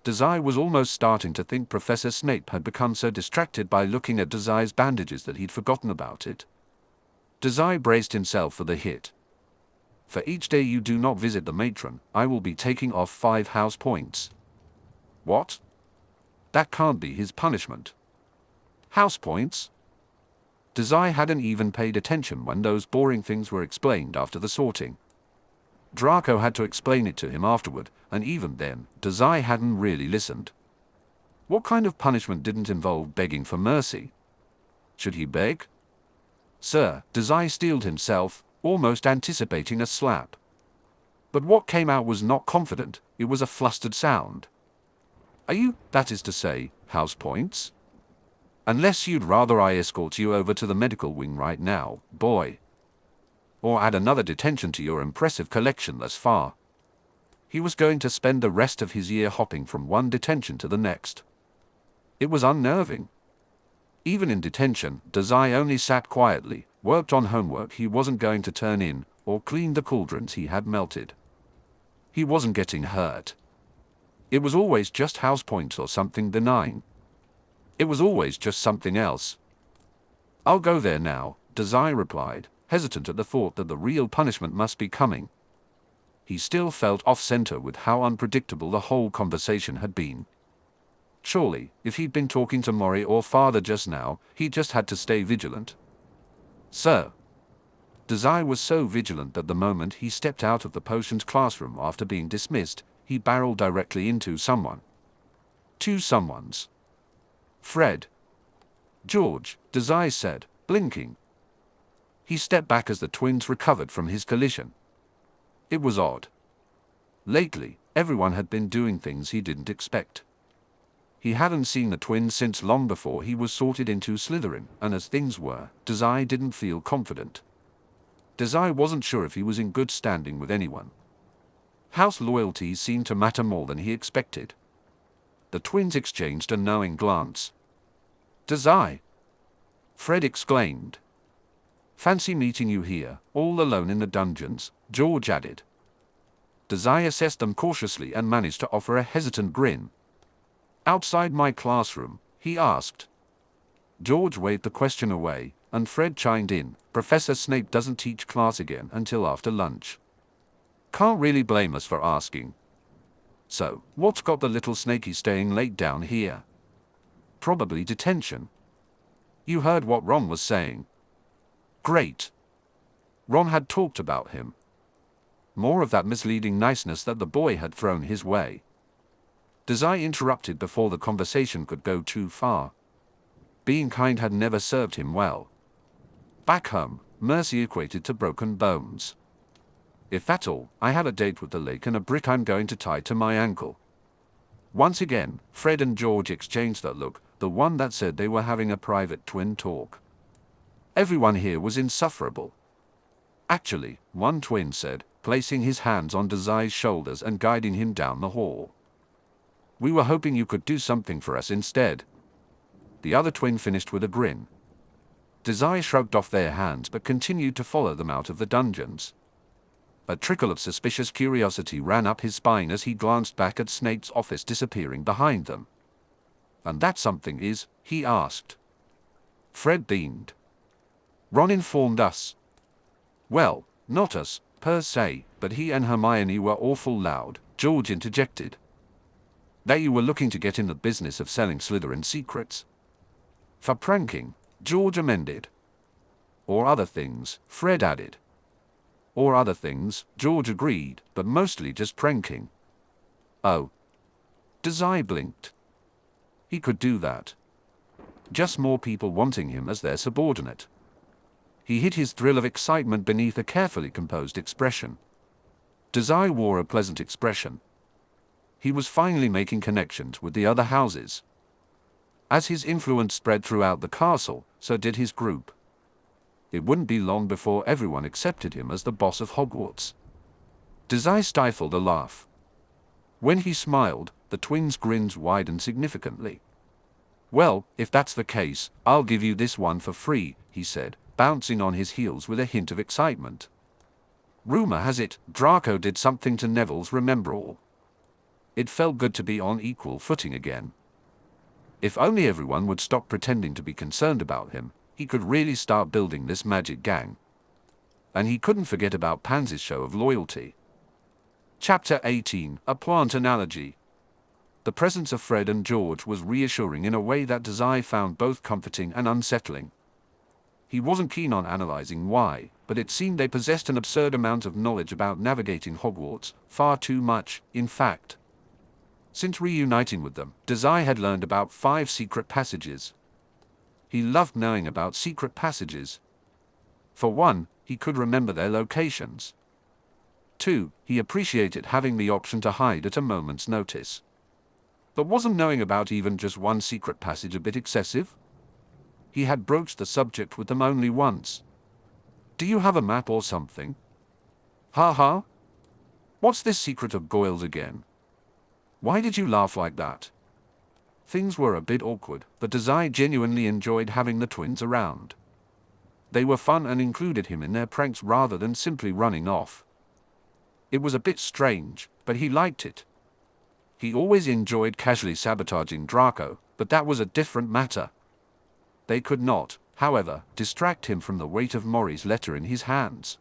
Dazai was almost starting to think Professor Snape had become so distracted by looking at Dazai's bandages that he'd forgotten about it. Dazai braced himself for the hit. For each day you do not visit the matron, I will be taking off 5 house points. What? That can't be his punishment. House points? Dazai hadn't even paid attention when those boring things were explained after the sorting. Draco had to explain it to him afterward, and even then, Dazai hadn't really listened. What kind of punishment didn't involve begging for mercy? Should he beg? Sir, Dazai steeled himself, almost anticipating a slap. But what came out was not confident, it was a flustered sound. Are you, that is to say, house points? Unless you'd rather I escort you over to the medical wing right now, boy. Or add another detention to your impressive collection thus far. He was going to spend the rest of his year hopping from one detention to the next. It was unnerving. Even in detention, Dazai only sat quietly, worked on homework he wasn't going to turn in, or cleaned the cauldrons he had melted. He wasn't getting hurt. It was always just house points or something benign. It was always just something else. I'll go there now, Dazai replied, hesitant at the thought that the real punishment must be coming. He still felt off-center with how unpredictable the whole conversation had been. Surely, if he'd been talking to Mori or Father just now, he just had to stay vigilant. Sir. Dazai was so vigilant that the moment he stepped out of the potions classroom after being dismissed, he barreled directly into someone. 2 someones. Fred. George, Dazai said, blinking. He stepped back as the twins recovered from his collision. It was odd. Lately, everyone had been doing things he didn't expect. He hadn't seen the twins since long before he was sorted into Slytherin, and as things were, Dazai didn't feel confident. Dazai wasn't sure if he was in good standing with anyone. House loyalties seemed to matter more than he expected. The twins exchanged a knowing glance. Dazai! Fred exclaimed. Fancy meeting you here, all alone in the dungeons, George added. Dazai assessed them cautiously and managed to offer a hesitant grin. Outside my classroom, he asked. George waved the question away, and Fred chimed in, Professor Snape doesn't teach class again until after lunch. Can't really blame us for asking. So, what's got the little snaky staying late down here? Probably detention. You heard what Ron was saying. Great. Ron had talked about him. More of that misleading niceness that the boy had thrown his way. Dazai interrupted before the conversation could go too far. Being kind had never served him well. Back home, mercy equated to broken bones. If at all, I had a date with the lake and a brick I'm going to tie to my ankle. Once again, Fred and George exchanged that look, the one that said they were having a private twin talk. Everyone here was insufferable. Actually, one twin said, placing his hands on Dazai's shoulders and guiding him down the hall. We were hoping you could do something for us instead. The other twin finished with a grin. Dazai shrugged off their hands but continued to follow them out of the dungeons. A trickle of suspicious curiosity ran up his spine as he glanced back at Snape's office disappearing behind them. And that something is, he asked. Fred beamed. Ron informed us. Well, not us, per se, but he and Hermione were awful loud, George interjected. That you were looking to get in the business of selling Slytherin secrets. For pranking, George amended. Or other things, Fred added. Or other things, George agreed, but mostly just pranking. Oh. Dazai blinked. He could do that. Just more people wanting him as their subordinate. He hid his thrill of excitement beneath a carefully composed expression. Dazai wore a pleasant expression. He was finally making connections with the other houses. As his influence spread throughout the castle, so did his group. It wouldn't be long before everyone accepted him as the boss of Hogwarts. Dazai stifled a laugh. When he smiled, the twins' grins widened significantly. Well, if that's the case, I'll give you this one for free, he said, bouncing on his heels with a hint of excitement. Rumor has it, Draco did something to Neville's Remember-All. It felt good to be on equal footing again. If only everyone would stop pretending to be concerned about him, he could really start building this magic gang. And he couldn't forget about Pansy's show of loyalty. Chapter 18, A Plant Analogy. The presence of Fred and George was reassuring in a way that Dazai found both comforting and unsettling. He wasn't keen on analyzing why, but it seemed they possessed an absurd amount of knowledge about navigating Hogwarts, far too much, in fact. Since reuniting with them, Dazai had learned about 5 secret passages. He loved knowing about secret passages. For one, he could remember their locations. 2, he appreciated having the option to hide at a moment's notice. But wasn't knowing about even just one secret passage a bit excessive? He had broached the subject with them only once. Do you have a map or something? Ha ha? What's this secret of Goyle's again? Why did you laugh like that? Things were a bit awkward, but Dazai genuinely enjoyed having the twins around. They were fun and included him in their pranks rather than simply running off. It was a bit strange, but he liked it. He always enjoyed casually sabotaging Draco, but that was a different matter. They could not, however, distract him from the weight of Mori's letter in his hands.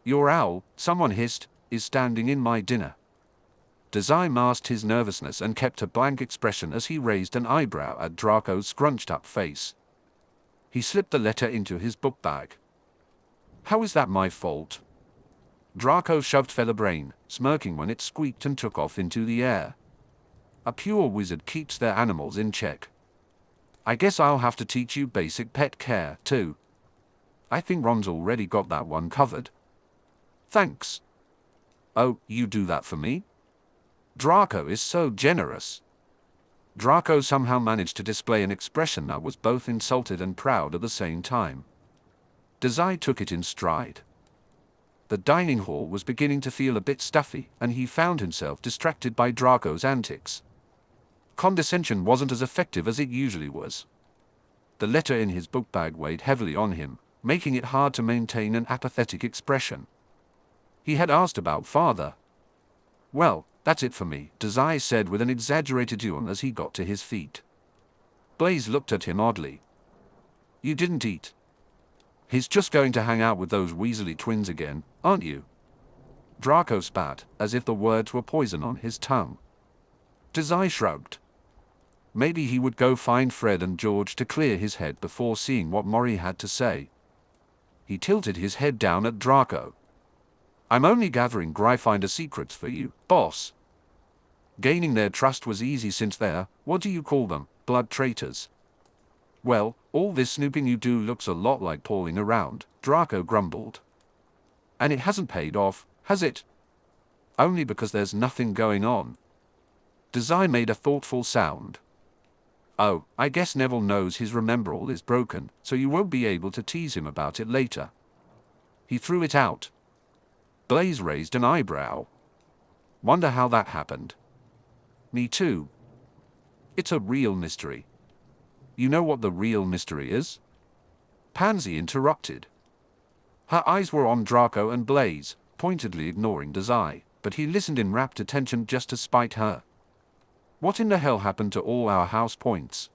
Your owl, someone hissed, is standing in my dinner. Dazai masked his nervousness and kept a blank expression as he raised an eyebrow at Draco's scrunched-up face. He slipped the letter into his book bag. How is that my fault? Draco shoved Featherbrain, smirking when it squeaked and took off into the air. A pure wizard keeps their animals in check. I guess I'll have to teach you basic pet care, too. I think Ron's already got that one covered. Thanks. Oh, you do that for me? Draco is so generous. Draco somehow managed to display an expression that was both insulted and proud at the same time. Dazai took it in stride. The dining hall was beginning to feel a bit stuffy, and he found himself distracted by Draco's antics. Condescension wasn't as effective as it usually was. The letter in his book bag weighed heavily on him, making it hard to maintain an apathetic expression. He had asked about father. "Well, that's it for me," Dazai said with an exaggerated yawn as he got to his feet. Blaise looked at him oddly. "You didn't eat? He's just going to hang out with those Weasley twins again, aren't you?" Draco spat, as if the words were poison on his tongue. Dazai shrugged. Maybe he would go find Fred and George to clear his head before seeing what Mori had to say. He tilted his head down at Draco. "I'm only gathering Gryffindor secrets for you, boss." Gaining their trust was easy since they're, what do you call them, blood traitors. "Well, all this snooping you do looks a lot like pawing around," Draco grumbled. "And it hasn't paid off, has it?" "Only because there's nothing going on." Dazai made a thoughtful sound. "Oh, I guess Neville knows his rememberall is broken, so you won't be able to tease him about it later." He threw it out. Blaise raised an eyebrow. "Wonder how that happened." "Me too. It's a real mystery." "You know what the real mystery is?" Pansy interrupted. Her eyes were on Draco and Blaise, pointedly ignoring Dazai, but he listened in rapt attention just to spite her. "What in the hell happened to all our house points?"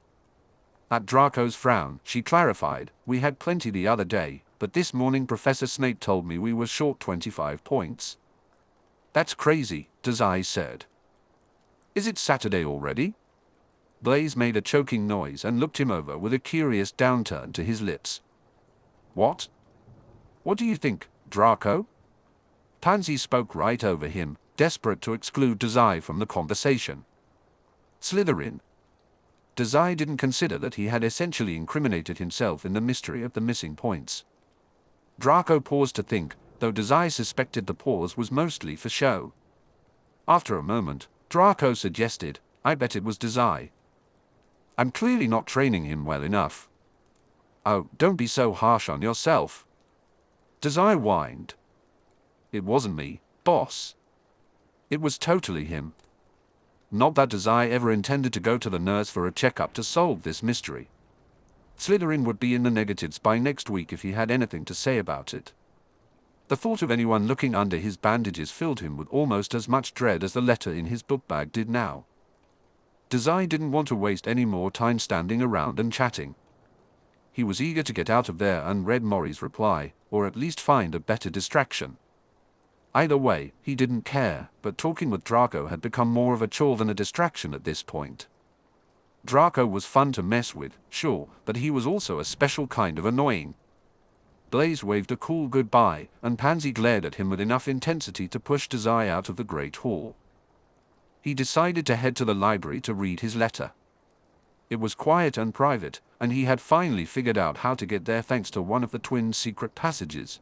At Draco's frown, she clarified, "We had plenty the other day, but this morning Professor Snape told me we were short 25 points. "That's crazy," Dazai said. "Is it Saturday already?" Blaise made a choking noise and looked him over with a curious downturn to his lips. "What? What do you think, Draco?" Pansy spoke right over him, desperate to exclude Dazai from the conversation. "Slytherin." Dazai didn't consider that he had essentially incriminated himself in the mystery of the missing points. Draco paused to think, though Dazai suspected the pause was mostly for show. After a moment, Draco suggested, "I bet it was Dazai. I'm clearly not training him well enough." "Oh, don't be so harsh on yourself." Dazai whined. "It wasn't me, boss. It was totally him." Not that Dazai ever intended to go to the nurse for a checkup to solve this mystery. Slytherin would be in the negatives by next week if he had anything to say about it. The thought of anyone looking under his bandages filled him with almost as much dread as the letter in his book bag did now. Dazai didn't want to waste any more time standing around and chatting. He was eager to get out of there and read Mori's reply, or at least find a better distraction. Either way, he didn't care, but talking with Draco had become more of a chore than a distraction at this point. Draco was fun to mess with, sure, but he was also a special kind of annoying. Blaise waved a cool goodbye, and Pansy glared at him with enough intensity to push Dazai out of the Great Hall. He decided to head to the library to read his letter. It was quiet and private, and he had finally figured out how to get there thanks to one of the twins' secret passages.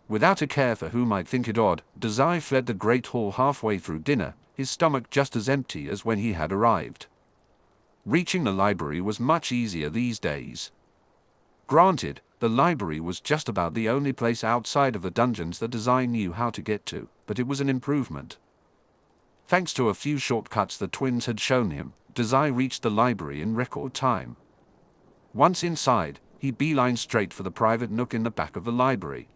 Without a care for who might think it odd, Dazai fled the Great Hall halfway through dinner, his stomach just as empty as when he had arrived. Reaching the library was much easier these days. Granted, the library was just about the only place outside of the dungeons that Dazai knew how to get to, but it was an improvement. Thanks to a few shortcuts the twins had shown him, Dazai reached the library in record time. Once inside, he beelined straight for the private nook in the back of the library.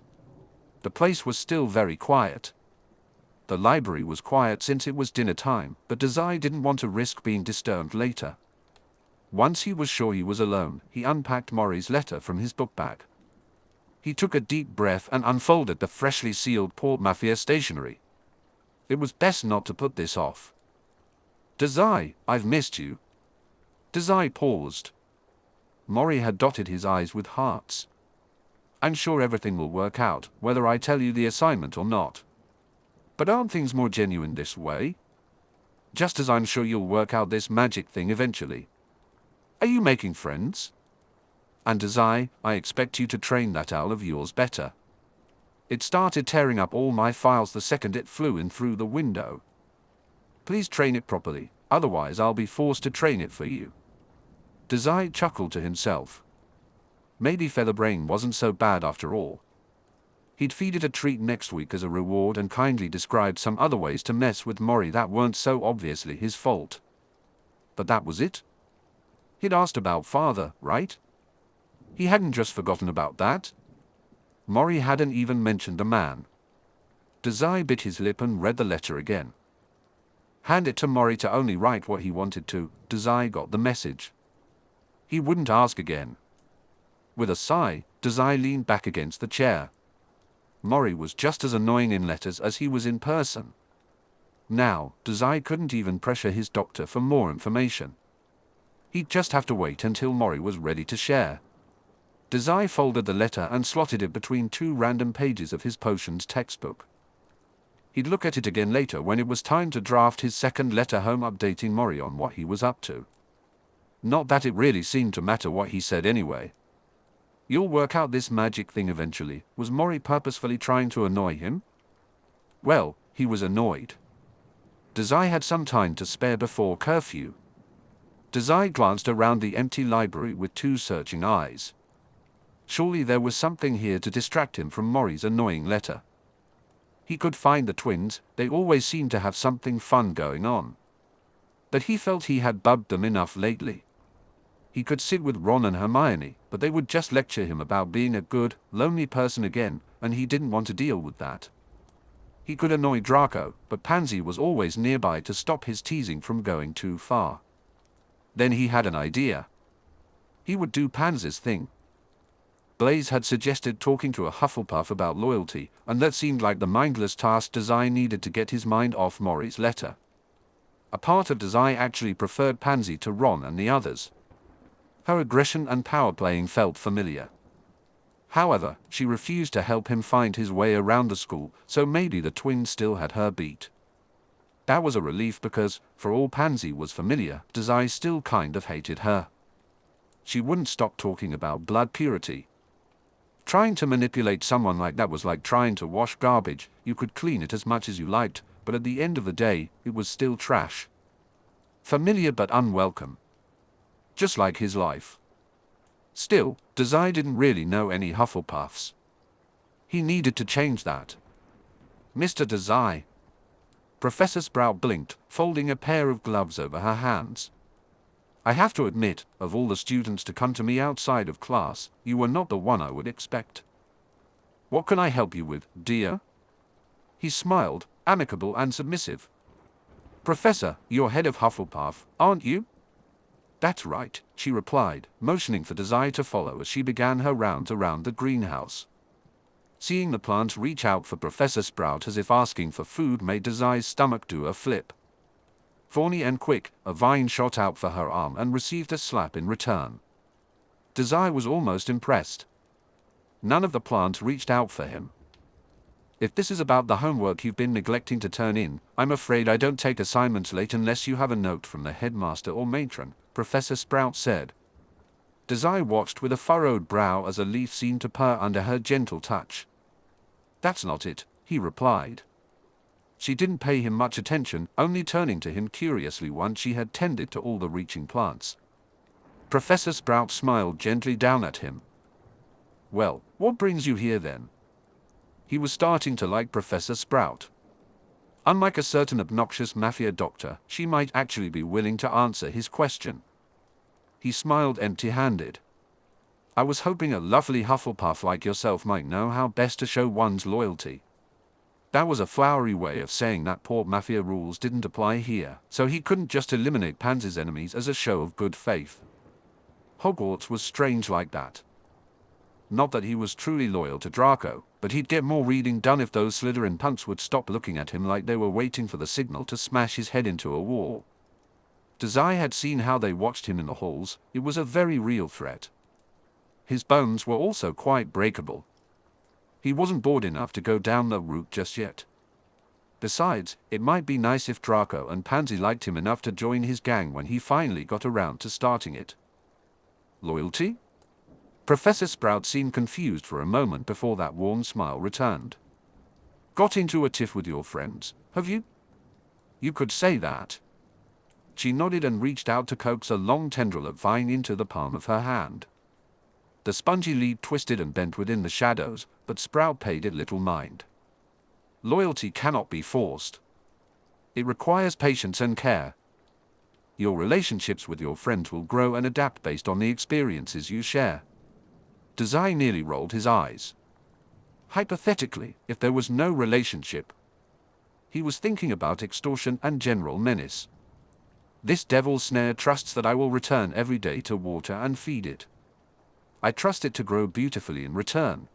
The place was still very quiet. The library was quiet since it was dinner time, but Dazai didn't want to risk being disturbed later. Once he was sure he was alone, he unpacked Mori's letter from his book bag. He took a deep breath and unfolded the freshly sealed Port Mafia stationery. It was best not to put this off. "Dazai, I've missed you." Dazai paused. Mori had dotted his eyes with hearts. "I'm sure everything will work out, whether I tell you the assignment or not. But aren't things more genuine this way? Just as I'm sure you'll work out this magic thing eventually. Are you making friends? And Dazai, I expect you to train that owl of yours better. It started tearing up all my files the second it flew in through the window. Please train it properly, otherwise I'll be forced to train it for you." Dazai chuckled to himself. Maybe Featherbrain wasn't so bad after all. He'd feed it a treat next week as a reward and kindly described some other ways to mess with Mori that weren't so obviously his fault. But that was it? He'd asked about father, right? He hadn't just forgotten about that? Mori hadn't even mentioned the man. Dazai bit his lip and read the letter again. Hand it to Mori to only write what he wanted to. Dazai got the message. He wouldn't ask again. With a sigh, Dazai leaned back against the chair. Mori was just as annoying in letters as he was in person. Now, Dazai couldn't even pressure his doctor for more information. He'd just have to wait until Mori was ready to share. Dazai folded the letter and slotted it between two random pages of his potions textbook. He'd look at it again later when it was time to draft his second letter home updating Mori on what he was up to. Not that it really seemed to matter what he said anyway. You'll work out this magic thing eventually. Was Mori purposefully trying to annoy him? Well, he was annoyed. Dazai had some time to spare before curfew. Dazai glanced around the empty library with two searching eyes. Surely there was something here to distract him from Mori's annoying letter. He could find the twins, they always seemed to have something fun going on. But he felt he had bugged them enough lately. He could sit with Ron and Hermione, but they would just lecture him about being a good, lonely person again, and he didn't want to deal with that. He could annoy Draco, but Pansy was always nearby to stop his teasing from going too far. Then he had an idea. He would do Pansy's thing. Blaise had suggested talking to a Hufflepuff about loyalty, and that seemed like the mindless task Dazai needed to get his mind off Mori's letter. A part of Dazai actually preferred Pansy to Ron and the others. Her aggression and power playing felt familiar. However, she refused to help him find his way around the school, so maybe the twins still had her beat. That was a relief because, for all Pansy was familiar, Dazai still kind of hated her. She wouldn't stop talking about blood purity. Trying to manipulate someone like that was like trying to wash garbage. You could clean it as much as you liked, but at the end of the day, it was still trash. Familiar but unwelcome. Just like his life. Still, Dazai didn't really know any Hufflepuffs. He needed to change that. Mr. Dazai. Professor Sprout blinked, folding a pair of gloves over her hands. I have to admit, of all the students to come to me outside of class, you were not the one I would expect. What can I help you with, dear? He smiled, amicable and submissive. Professor, you're head of Hufflepuff, aren't you? That's right, she replied, motioning for Dazai to follow as she began her rounds around the greenhouse. Seeing the plants reach out for Professor Sprout as if asking for food made Dazai's stomach do a flip. Thorny and quick, a vine shot out for her arm and received a slap in return. Dazai was almost impressed. None of the plants reached out for him. If this is about the homework you've been neglecting to turn in, I'm afraid I don't take assignments late unless you have a note from the headmaster or matron, Professor Sprout said. Dazai watched with a furrowed brow as a leaf seemed to purr under her gentle touch. That's not it, he replied. She didn't pay him much attention, only turning to him curiously once she had tended to all the reaching plants. Professor Sprout smiled gently down at him. Well, what brings you here then? He was starting to like Professor Sprout. Unlike a certain obnoxious mafia doctor, she might actually be willing to answer his question. He smiled empty-handed. I was hoping a lovely Hufflepuff like yourself might know how best to show one's loyalty. That was a flowery way of saying that poor mafia rules didn't apply here, so he couldn't just eliminate Pansy's enemies as a show of good faith. Hogwarts was strange like that. Not that he was truly loyal to Draco, but he'd get more reading done if those Slytherin punks would stop looking at him like they were waiting for the signal to smash his head into a wall. Dazai had seen how they watched him in the halls. It was a very real threat. His bones were also quite breakable. He wasn't bored enough to go down that route just yet. Besides, it might be nice if Draco and Pansy liked him enough to join his gang when he finally got around to starting it. Loyalty? Professor Sprout seemed confused for a moment before that warm smile returned. Got into a tiff with your friends, have you? You could say that. She nodded and reached out to coax a long tendril of vine into the palm of her hand. The spongy lead twisted and bent within the shadows, but Sprout paid it little mind. Loyalty cannot be forced. It requires patience and care. Your relationships with your friends will grow and adapt based on the experiences you share. Dazai nearly rolled his eyes. Hypothetically, if there was no relationship. He was thinking about extortion and general menace. This devil's snare trusts that I will return every day to water and feed it. I trust it to grow beautifully in return.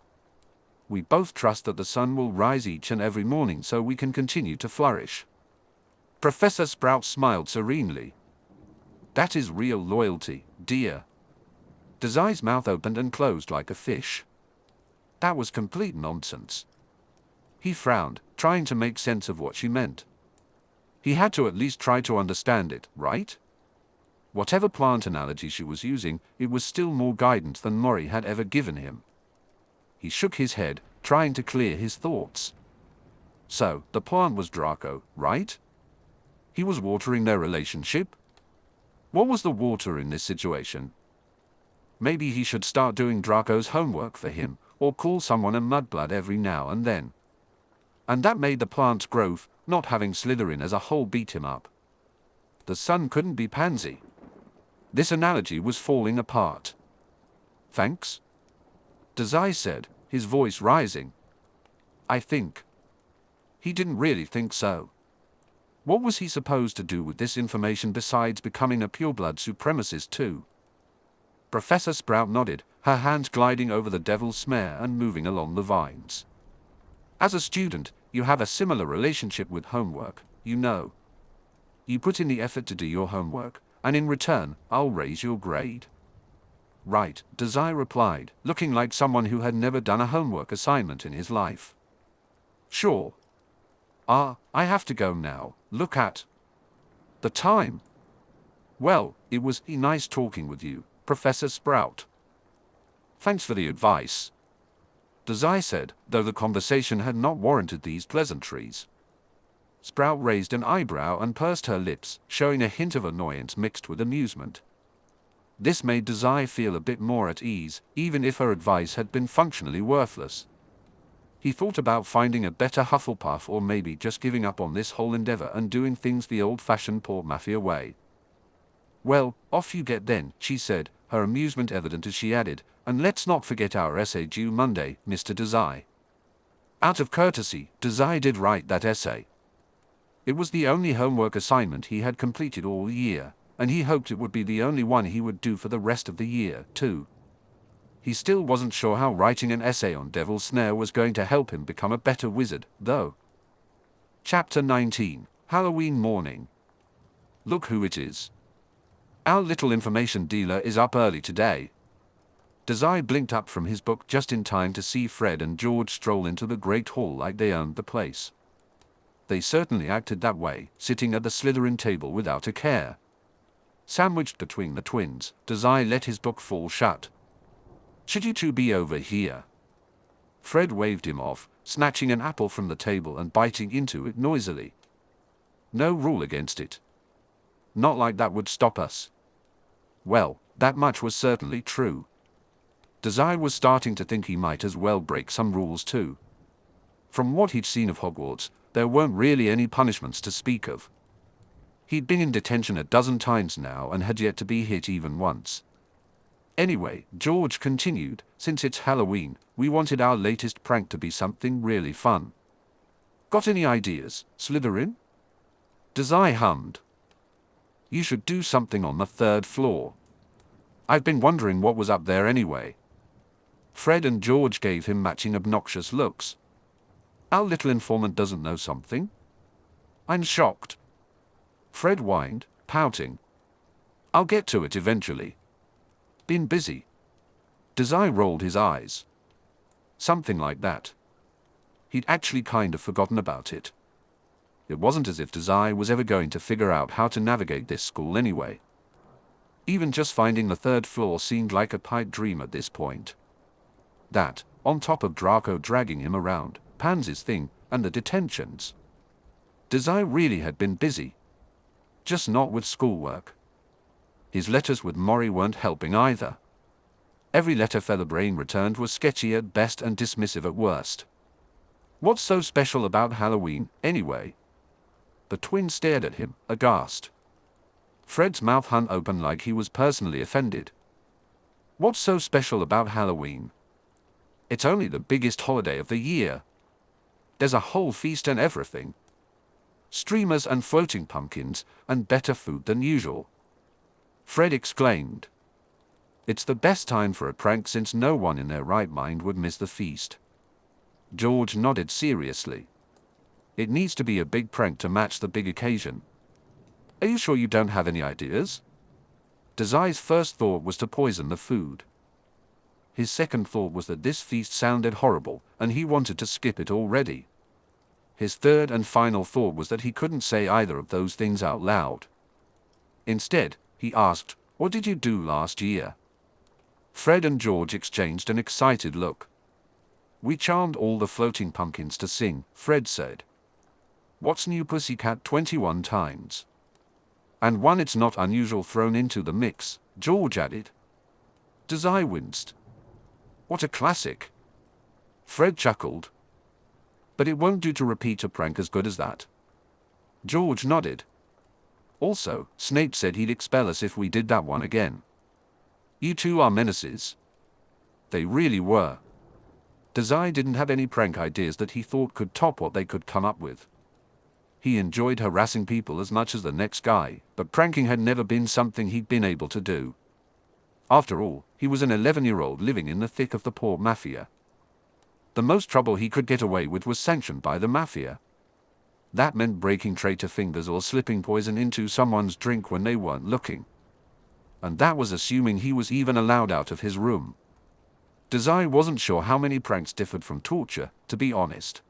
We both trust that the sun will rise each and every morning so we can continue to flourish. Professor Sprout smiled serenely. That is real loyalty, dear. Dazai's mouth opened and closed like a fish. That was complete nonsense. He frowned, trying to make sense of what she meant. He had to at least try to understand it, right? Whatever plant analogy she was using, it was still more guidance than Mori had ever given him. He shook his head, trying to clear his thoughts. So, the plant was Draco, right? He was watering their relationship? What was the water in this situation? Maybe he should start doing Draco's homework for him, or call someone a mudblood every now and then. And that made the plant's growth, not having Slytherin as a whole, beat him up. The sun couldn't be pansy. This analogy was falling apart. Thanks? Dazai said, his voice rising. I think. He didn't really think so. What was he supposed to do with this information besides becoming a pureblood supremacist too? Professor Sprout nodded, her hands gliding over the devil's snare and moving along the vines. As a student, you have a similar relationship with homework, you know. You put in the effort to do your homework, and in return, I'll raise your grade. Right, Dazai replied, looking like someone who had never done a homework assignment in his life. Sure. I have to go now. Look at the time. Well, it was nice talking with you, Professor Sprout. Thanks for the advice, Dazai said, though the conversation had not warranted these pleasantries. Sprout raised an eyebrow and pursed her lips, showing a hint of annoyance mixed with amusement. This made Dazai feel a bit more at ease, even if her advice had been functionally worthless. He thought about finding a better Hufflepuff or maybe just giving up on this whole endeavor and doing things the old-fashioned Port Mafia way. Well, off you get then, she said, her amusement evident as she added, and let's not forget our essay due Monday, Mr. Dazai. Out of courtesy, Dazai did write that essay. It was the only homework assignment he had completed all year, and he hoped it would be the only one he would do for the rest of the year, too. He still wasn't sure how writing an essay on Devil's Snare was going to help him become a better wizard, though. Chapter 19, Halloween Morning. Look who it is. Our little information dealer is up early today. Dazai blinked up from his book just in time to see Fred and George stroll into the Great Hall like they owned the place. They certainly acted that way, sitting at the Slytherin table without a care. Sandwiched between the twins, Dazai let his book fall shut. Should you two be over here? Fred waved him off, snatching an apple from the table and biting into it noisily. No rule against it. Not like that would stop us. Well, that much was certainly true. Dazai was starting to think he might as well break some rules too. From what he'd seen of Hogwarts, there weren't really any punishments to speak of. He'd been in detention a dozen times now and had yet to be hit even once. Anyway, George continued, since it's Halloween, we wanted our latest prank to be something really fun. Got any ideas, Slytherin? Dazai hummed. You should do something on the 3rd floor. I've been wondering what was up there anyway. Fred and George gave him matching obnoxious looks. Our little informant doesn't know something? I'm shocked. Fred whined, pouting. I'll get to it eventually. Been busy. Dazai rolled his eyes. Something like that. He'd actually kind of forgotten about it. It wasn't as if Dazai was ever going to figure out how to navigate this school anyway. Even just finding the 3rd floor seemed like a pipe dream at this point. That, on top of Draco dragging him around, Pansy's thing, and the detentions. Dazai really had been busy. Just not with schoolwork. His letters with Mori weren't helping either. Every letter Featherbrain returned was sketchy at best and dismissive at worst. What's so special about Halloween, anyway? The twins stared at him, aghast. Fred's mouth hung open like he was personally offended. What's so special about Halloween? It's only the biggest holiday of the year. There's a whole feast and everything. Streamers and floating pumpkins, and better food than usual. Fred exclaimed. It's the best time for a prank since no one in their right mind would miss the feast. George nodded seriously. It needs to be a big prank to match the big occasion. Are you sure you don't have any ideas? Dazai's first thought was to poison the food. His second thought was that this feast sounded horrible, and he wanted to skip it already. His third and final thought was that he couldn't say either of those things out loud. Instead, he asked, "What did you do last year?" Fred and George exchanged an excited look. "We charmed all the floating pumpkins to sing," Fred said. "What's New Pussycat 21 times? And one it's not unusual thrown into the mix," George added. Dazai winced. "What a classic." Fred chuckled. "But it won't do to repeat a prank as good as that." George nodded. "Also, Snape said he'd expel us if we did that one again. You two are menaces." They really were. Dazai didn't have any prank ideas that he thought could top what they could come up with. He enjoyed harassing people as much as the next guy, but pranking had never been something he'd been able to do. After all, he was an 11-year-old living in the thick of the poor mafia. The most trouble he could get away with was sanctioned by the mafia. That meant breaking traitor fingers or slipping poison into someone's drink when they weren't looking. And that was assuming he was even allowed out of his room. Dazai wasn't sure how many pranks differed from torture, to be honest.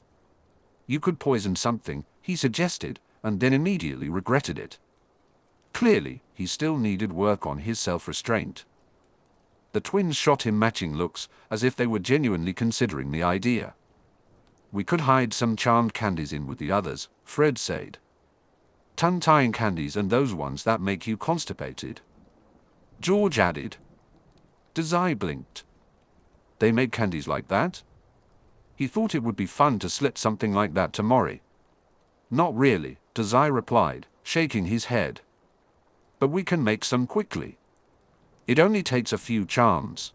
You could poison something, he suggested, and then immediately regretted it. Clearly, he still needed work on his self-restraint. The twins shot him matching looks, as if they were genuinely considering the idea. "We could hide some charmed candies in with the others," Fred said. "Tongue-tying candies and those ones that make you constipated," George added. Dazai blinked. They made candies like that? He thought it would be fun to slip something like that to Mori. "Not really," Dazai replied, shaking his head. "But we can make some quickly. It only takes a few charms."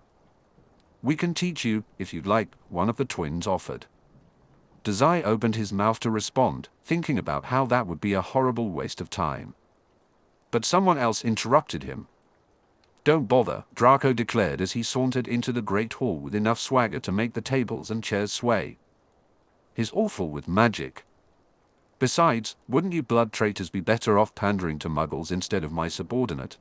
"We can teach you, if you'd like," one of the twins offered. Dazai opened his mouth to respond, thinking about how that would be a horrible waste of time. But someone else interrupted him. "Don't bother," Draco declared as he sauntered into the great hall with enough swagger to make the tables and chairs sway. "He's awful with magic. Besides, wouldn't you blood traitors be better off pandering to muggles instead of my subordinate?"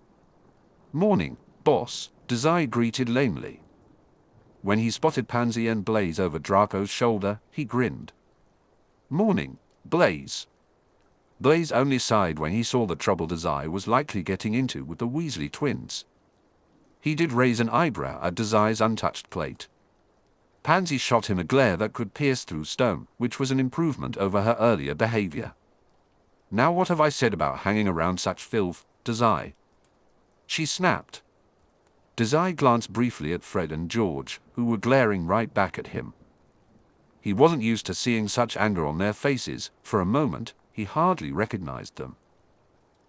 "Morning, boss," Dazai greeted lamely. When he spotted Pansy and Blaise over Draco's shoulder, he grinned. "Morning, Blaise." Blaise only sighed when he saw the trouble Dazai was likely getting into with the Weasley twins. He did raise an eyebrow at Dazai's untouched plate. Pansy shot him a glare that could pierce through stone, which was an improvement over her earlier behavior. "Now what have I said about hanging around such filth, Dazai?" she snapped. Dazai glanced briefly at Fred and George, who were glaring right back at him. He wasn't used to seeing such anger on their faces. For a moment, he hardly recognized them.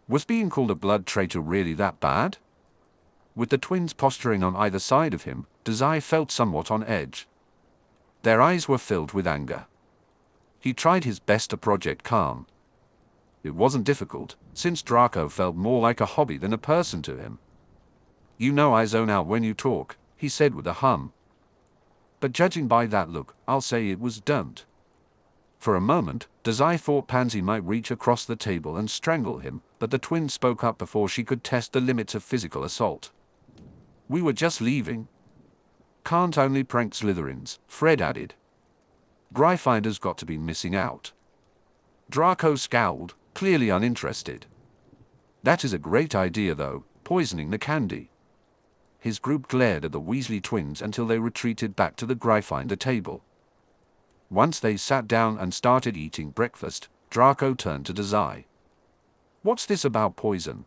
Was being called a blood traitor really that bad? With the twins posturing on either side of him, Dazai felt somewhat on edge. Their eyes were filled with anger. He tried his best to project calm. It wasn't difficult, since Draco felt more like a hobby than a person to him. "You know I zone out when you talk," he said with a hum. But judging by that look, I'll say it was don't. For a moment, Dazai thought Pansy might reach across the table and strangle him, but the twins spoke up before she could test the limits of physical assault. "We were just leaving." "Can't only prank Slytherins," Fred added. "Gryffindor's got to be missing out." Draco scowled, clearly uninterested. "That is a great idea though, poisoning the candy." His group glared at the Weasley twins until they retreated back to the Gryffindor table. Once they sat down and started eating breakfast, Draco turned to Dazai. "What's this about poison?"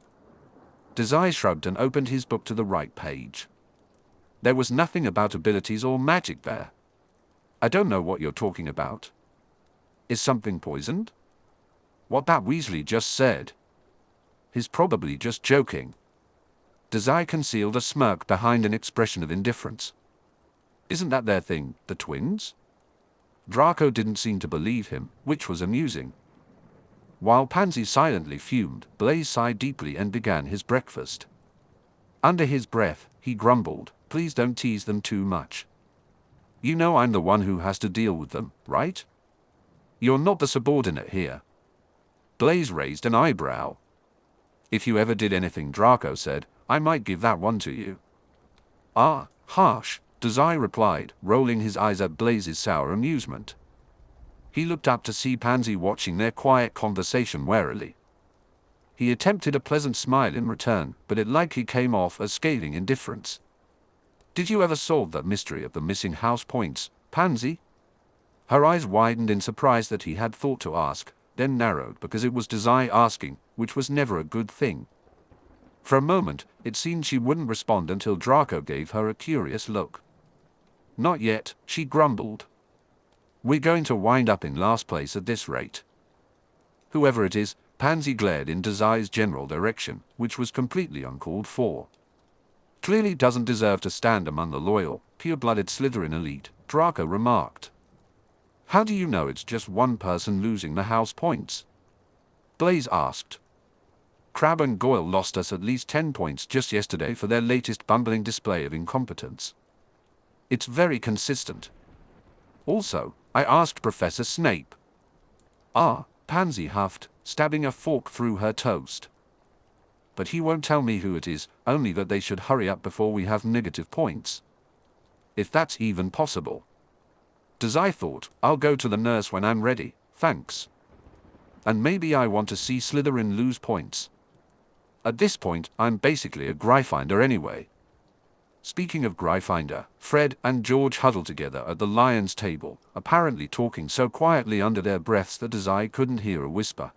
Dazai shrugged and opened his book to the right page. There was nothing about abilities or magic there. "I don't know what you're talking about." "Is something poisoned?" "What that Weasley just said." "He's probably just joking." Dazai concealed a smirk behind an expression of indifference. Isn't that their thing, the twins? Draco didn't seem to believe him, which was amusing. While Pansy silently fumed, Blaise sighed deeply and began his breakfast. Under his breath, he grumbled, "Please don't tease them too much. You know I'm the one who has to deal with them, right? You're not the subordinate here." Blaise raised an eyebrow. "If you ever did anything," Draco said, "I might give that one to you." "Ah, harsh," Dazai replied, rolling his eyes at Blaise's sour amusement. He looked up to see Pansy watching their quiet conversation warily. He attempted a pleasant smile in return, but it likely came off as scathing indifference. "Did you ever solve that mystery of the missing house points, Pansy?" Her eyes widened in surprise that he had thought to ask, then narrowed because it was Dazai asking, which was never a good thing. For a moment, it seemed she wouldn't respond until Draco gave her a curious look. "Not yet," she grumbled. "We're going to wind up in last place at this rate." Whoever it is, Pansy glared in Dazai's general direction, which was completely uncalled for. "Clearly doesn't deserve to stand among the loyal, pure-blooded Slytherin elite," Draco remarked. "How do you know it's just one person losing the house points?" Blaise asked. "Crabbe and Goyle lost us at least 10 points just yesterday for their latest bumbling display of incompetence. It's very consistent. Also, I asked Professor Snape." "Ah," Pansy huffed, stabbing a fork through her toast. "But he won't tell me who it is, only that they should hurry up before we have negative points. If that's even possible." Dazai thought, "I'll go to the nurse when I'm ready, thanks. And maybe I want to see Slytherin lose points. At this point, I'm basically a Gryffindor anyway." Speaking of Gryffindor, Fred and George huddled together at the lion's table, apparently talking so quietly under their breaths that Dazai couldn't hear a whisper.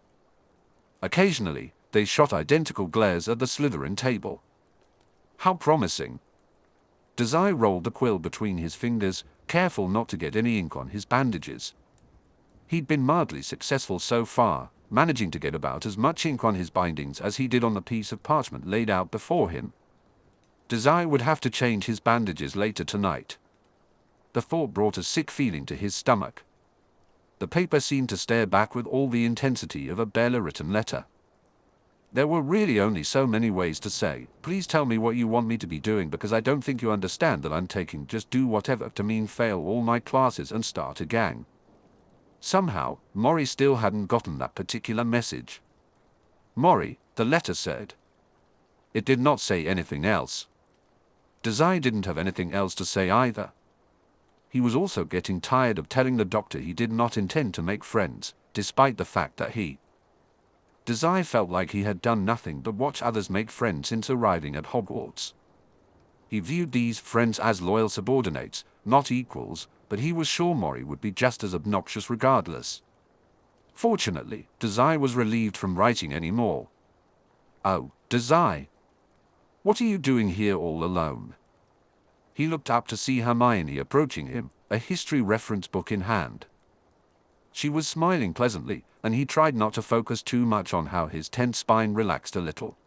Occasionally, they shot identical glares at the Slytherin table. "How promising." Dazai rolled the quill between his fingers, careful not to get any ink on his bandages. He'd been mildly successful so far, managing to get about as much ink on his bindings as he did on the piece of parchment laid out before him. Dazai would have to change his bandages later tonight. The thought brought a sick feeling to his stomach. The paper seemed to stare back with all the intensity of a barely written letter. There were really only so many ways to say, "Please tell me what you want me to be doing because I don't think you understand that I'm taking just do whatever to mean fail all my classes and start a gang." Somehow, Mori still hadn't gotten that particular message. "Mori," the letter said. It did not say anything else. Dazai didn't have anything else to say either. He was also getting tired of telling the doctor he did not intend to make friends, despite the fact that Dazai felt like he had done nothing but watch others make friends since arriving at Hogwarts. He viewed these friends as loyal subordinates, not equals, but he was sure Mori would be just as obnoxious regardless. Fortunately, Dazai was relieved from writing any more. "Oh, Dazai. What are you doing here all alone?" He looked up to see Hermione approaching him, a history reference book in hand. She was smiling pleasantly, and he tried not to focus too much on how his tense spine relaxed a little.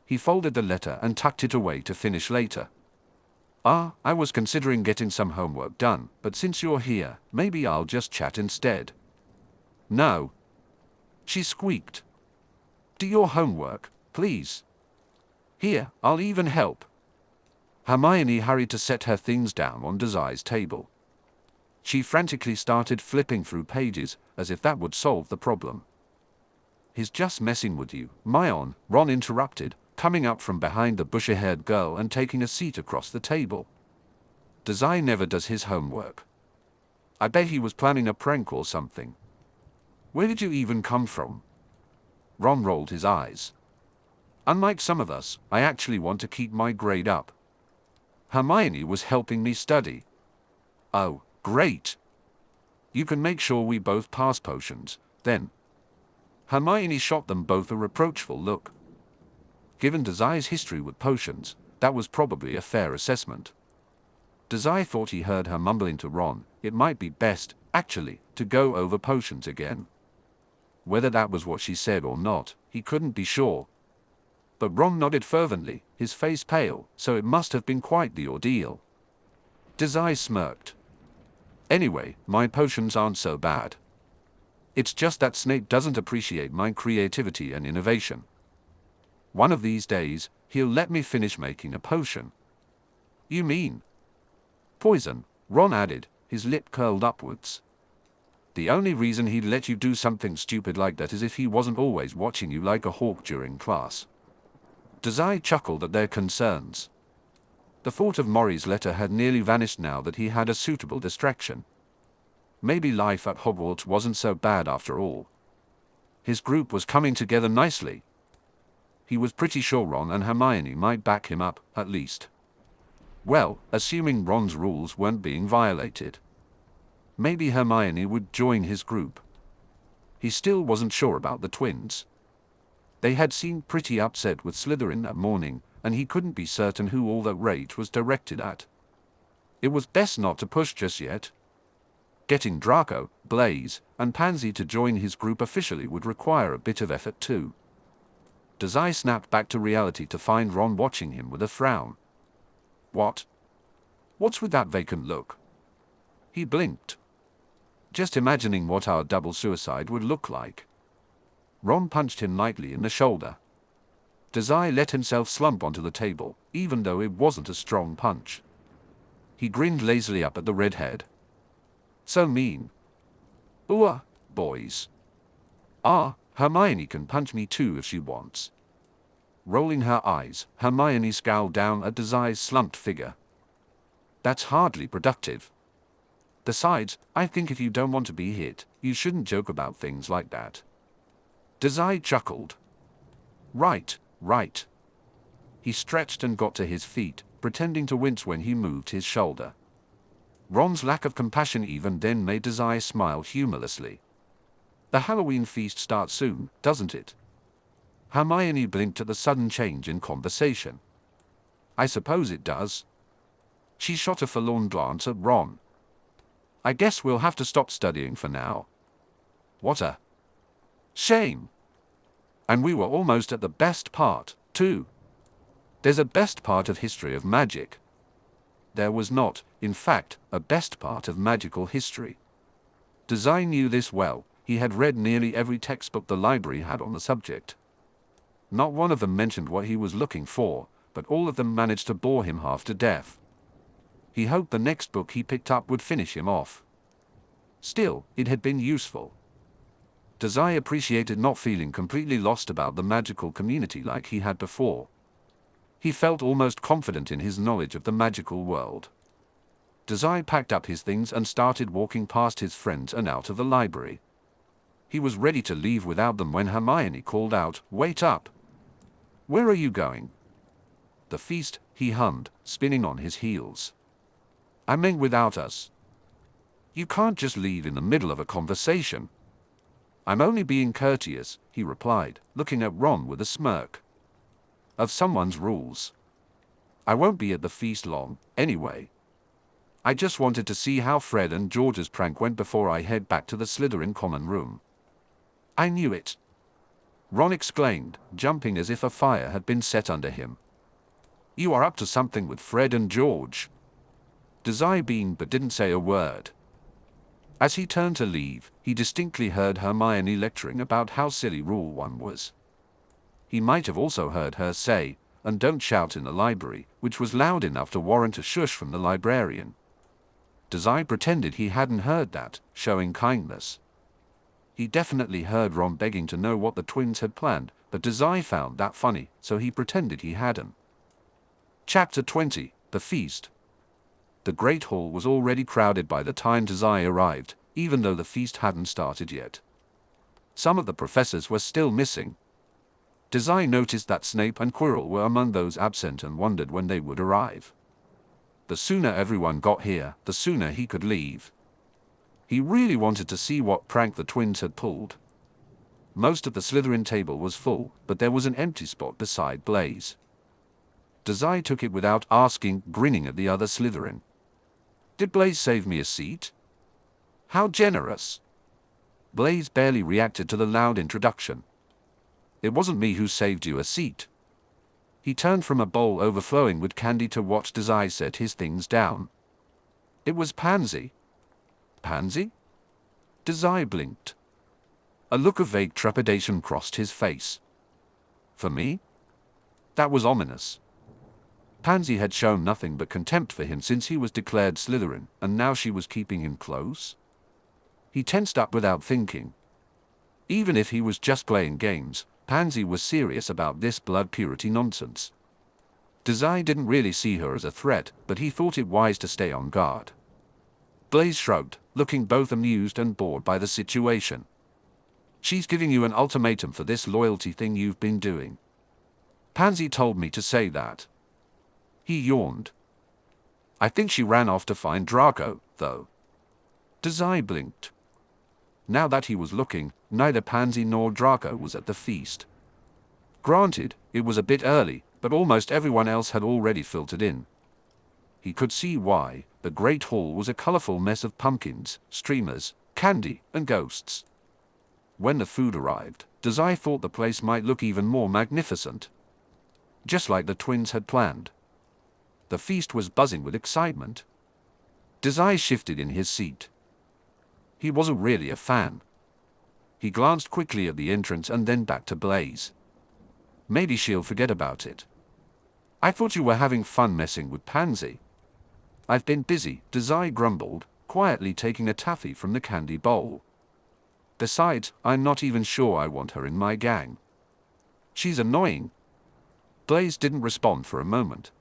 He folded the letter and tucked it away to finish later. "Ah, I was considering getting some homework done, but since you're here, maybe I'll just chat instead." "No," she squeaked. "Do your homework, please. Here, I'll even help." Hermione hurried to set her things down on Dazai's table. She frantically started flipping through pages, as if that would solve the problem. "He's just messing with you, Mion," Ron interrupted, coming up from behind the bushy-haired girl and taking a seat across the table. "Dazai never does his homework. I bet he was planning a prank or something." "Where did you even come from?" Ron rolled his eyes. "Unlike some of us, I actually want to keep my grade up. Hermione was helping me study." "Oh, great. You can make sure we both pass potions, then." Hermione shot them both a reproachful look. Given Dazai's history with potions, that was probably a fair assessment. Dazai thought he heard her mumbling to Ron, it might be best, actually, to go over potions again. Whether that was what she said or not, he couldn't be sure. But Ron nodded fervently, his face pale, so it must have been quite the ordeal. Dazai smirked. Anyway, my potions aren't so bad. It's just that Snape doesn't appreciate my creativity and innovation. One of these days, he'll let me finish making a potion. You mean poison? Ron added, his lip curled upwards. The only reason he'd let you do something stupid like that is if he wasn't always watching you like a hawk during class. Dazai chuckled at their concerns. The thought of Maury's letter had nearly vanished now that he had a suitable distraction. Maybe life at Hogwarts wasn't so bad after all. His group was coming together nicely. He was pretty sure Ron and Hermione might back him up, at least. Well, assuming Ron's rules weren't being violated. Maybe Hermione would join his group. He still wasn't sure about the twins. They had seemed pretty upset with Slytherin that morning, and he couldn't be certain who all that rage was directed at. It was best not to push just yet. Getting Draco, Blaise, and Pansy to join his group officially would require a bit of effort too. Dazai snapped back to reality to find Ron watching him with a frown. What? What's with that vacant look? He blinked. Just imagining what our double suicide would look like. Ron punched him lightly in the shoulder. Dazai let himself slump onto the table, even though it wasn't a strong punch. He grinned lazily up at the redhead. So mean. Ooh, boys. Hermione can punch me too if she wants. Rolling her eyes, Hermione scowled down at Dazai's slumped figure. That's hardly productive. Besides, I think if you don't want to be hit, you shouldn't joke about things like that. Dazai chuckled. Right. He stretched and got to his feet, pretending to wince when he moved his shoulder. Ron's lack of compassion even then made Dazai smile humorlessly. The Halloween feast starts soon, doesn't it? Hermione blinked at the sudden change in conversation. I suppose it does. She shot a forlorn glance at Ron. I guess we'll have to stop studying for now. What a shame. And we were almost at the best part, too. There's a best part of history of magic. There was not, in fact, a best part of magical history. Dazai knew this well. He had read nearly every textbook the library had on the subject. Not one of them mentioned what he was looking for, but all of them managed to bore him half to death. He hoped the next book he picked up would finish him off. Still, it had been useful. Dazai appreciated not feeling completely lost about the magical community like he had before. He felt almost confident in his knowledge of the magical world. Dazai packed up his things and started walking past his friends and out of the library. He was ready to leave without them when Hermione called out, "Wait up! Where are you going?" The feast, he hummed, spinning on his heels. I meant without us. You can't just leave in the middle of a conversation. I'm only being courteous, he replied, looking at Ron with a smirk. Of someone's rules. I won't be at the feast long, anyway. I just wanted to see how Fred and George's prank went before I head back to the Slytherin common room. I knew it. Ron exclaimed, jumping as if a fire had been set under him. You are up to something with Fred and George. Dazai beamed but didn't say a word. As he turned to leave, he distinctly heard Hermione lecturing about how silly Rule 1 was. He might have also heard her say, "And don't shout in the library," which was loud enough to warrant a shush from the librarian. Dazai pretended he hadn't heard that, showing kindness. He definitely heard Ron begging to know what the twins had planned, but Dazai found that funny, so he pretended he hadn't. Chapter 20, The Feast. The Great Hall was already crowded by the time Dazai arrived, even though the feast hadn't started yet. Some of the professors were still missing. Dazai noticed that Snape and Quirrell were among those absent and wondered when they would arrive. The sooner everyone got here, the sooner he could leave. He really wanted to see what prank the twins had pulled. Most of the Slytherin table was full, but there was an empty spot beside Blaise. Dazai took it without asking, grinning at the other Slytherin. Did Blaise save me a seat? How generous. Blaise barely reacted to the loud introduction. It wasn't me who saved you a seat. He turned from a bowl overflowing with candy to watch Dazai set his things down. It was Pansy. Pansy? Dazai blinked. A look of vague trepidation crossed his face. For me? That was ominous. Pansy had shown nothing but contempt for him since he was declared Slytherin, and now she was keeping him close? He tensed up without thinking. Even if he was just playing games, Pansy was serious about this blood purity nonsense. Dazai didn't really see her as a threat, but he thought it wise to stay on guard. Blaise shrugged, looking both amused and bored by the situation. She's giving you an ultimatum for this loyalty thing you've been doing. Pansy told me to say that. He yawned. I think she ran off to find Draco, though. Dazai blinked. Now that he was looking, neither Pansy nor Draco was at the feast. Granted, it was a bit early, but almost everyone else had already filtered in. He could see why. The Great Hall was a colorful mess of pumpkins, streamers, candy, and ghosts. When the food arrived, Dazai thought the place might look even more magnificent. Just like the twins had planned. The feast was buzzing with excitement. Dazai shifted in his seat. He wasn't really a fan. He glanced quickly at the entrance and then back to Blaise. Maybe she'll forget about it. I thought you were having fun messing with Pansy. I've been busy, Dazai grumbled, quietly taking a taffy from the candy bowl. Besides, I'm not even sure I want her in my gang. She's annoying. Blaise didn't respond for a moment.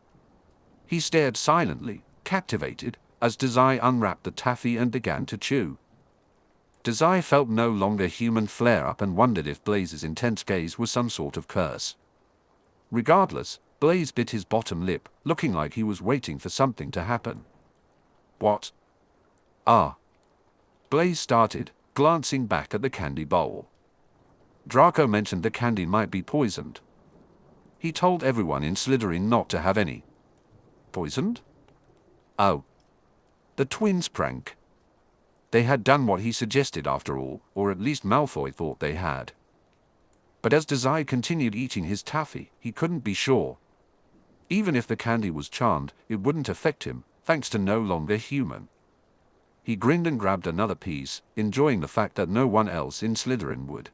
He stared silently, captivated, as Dazai unwrapped the taffy and began to chew. Dazai felt no longer human flare-up and wondered if Blaise's intense gaze was some sort of curse. Regardless, Blaise bit his bottom lip, looking like he was waiting for something to happen. What? Ah. Blaise started, glancing back at the candy bowl. Draco mentioned the candy might be poisoned. He told everyone in Slytherin not to have any. Poisoned? Oh. The twins' prank. They had done what he suggested after all, or at least Malfoy thought they had. But as Dazai continued eating his taffy, he couldn't be sure. Even if the candy was charmed, it wouldn't affect him, thanks to no longer human. He grinned and grabbed another piece, enjoying the fact that no one else in Slytherin would.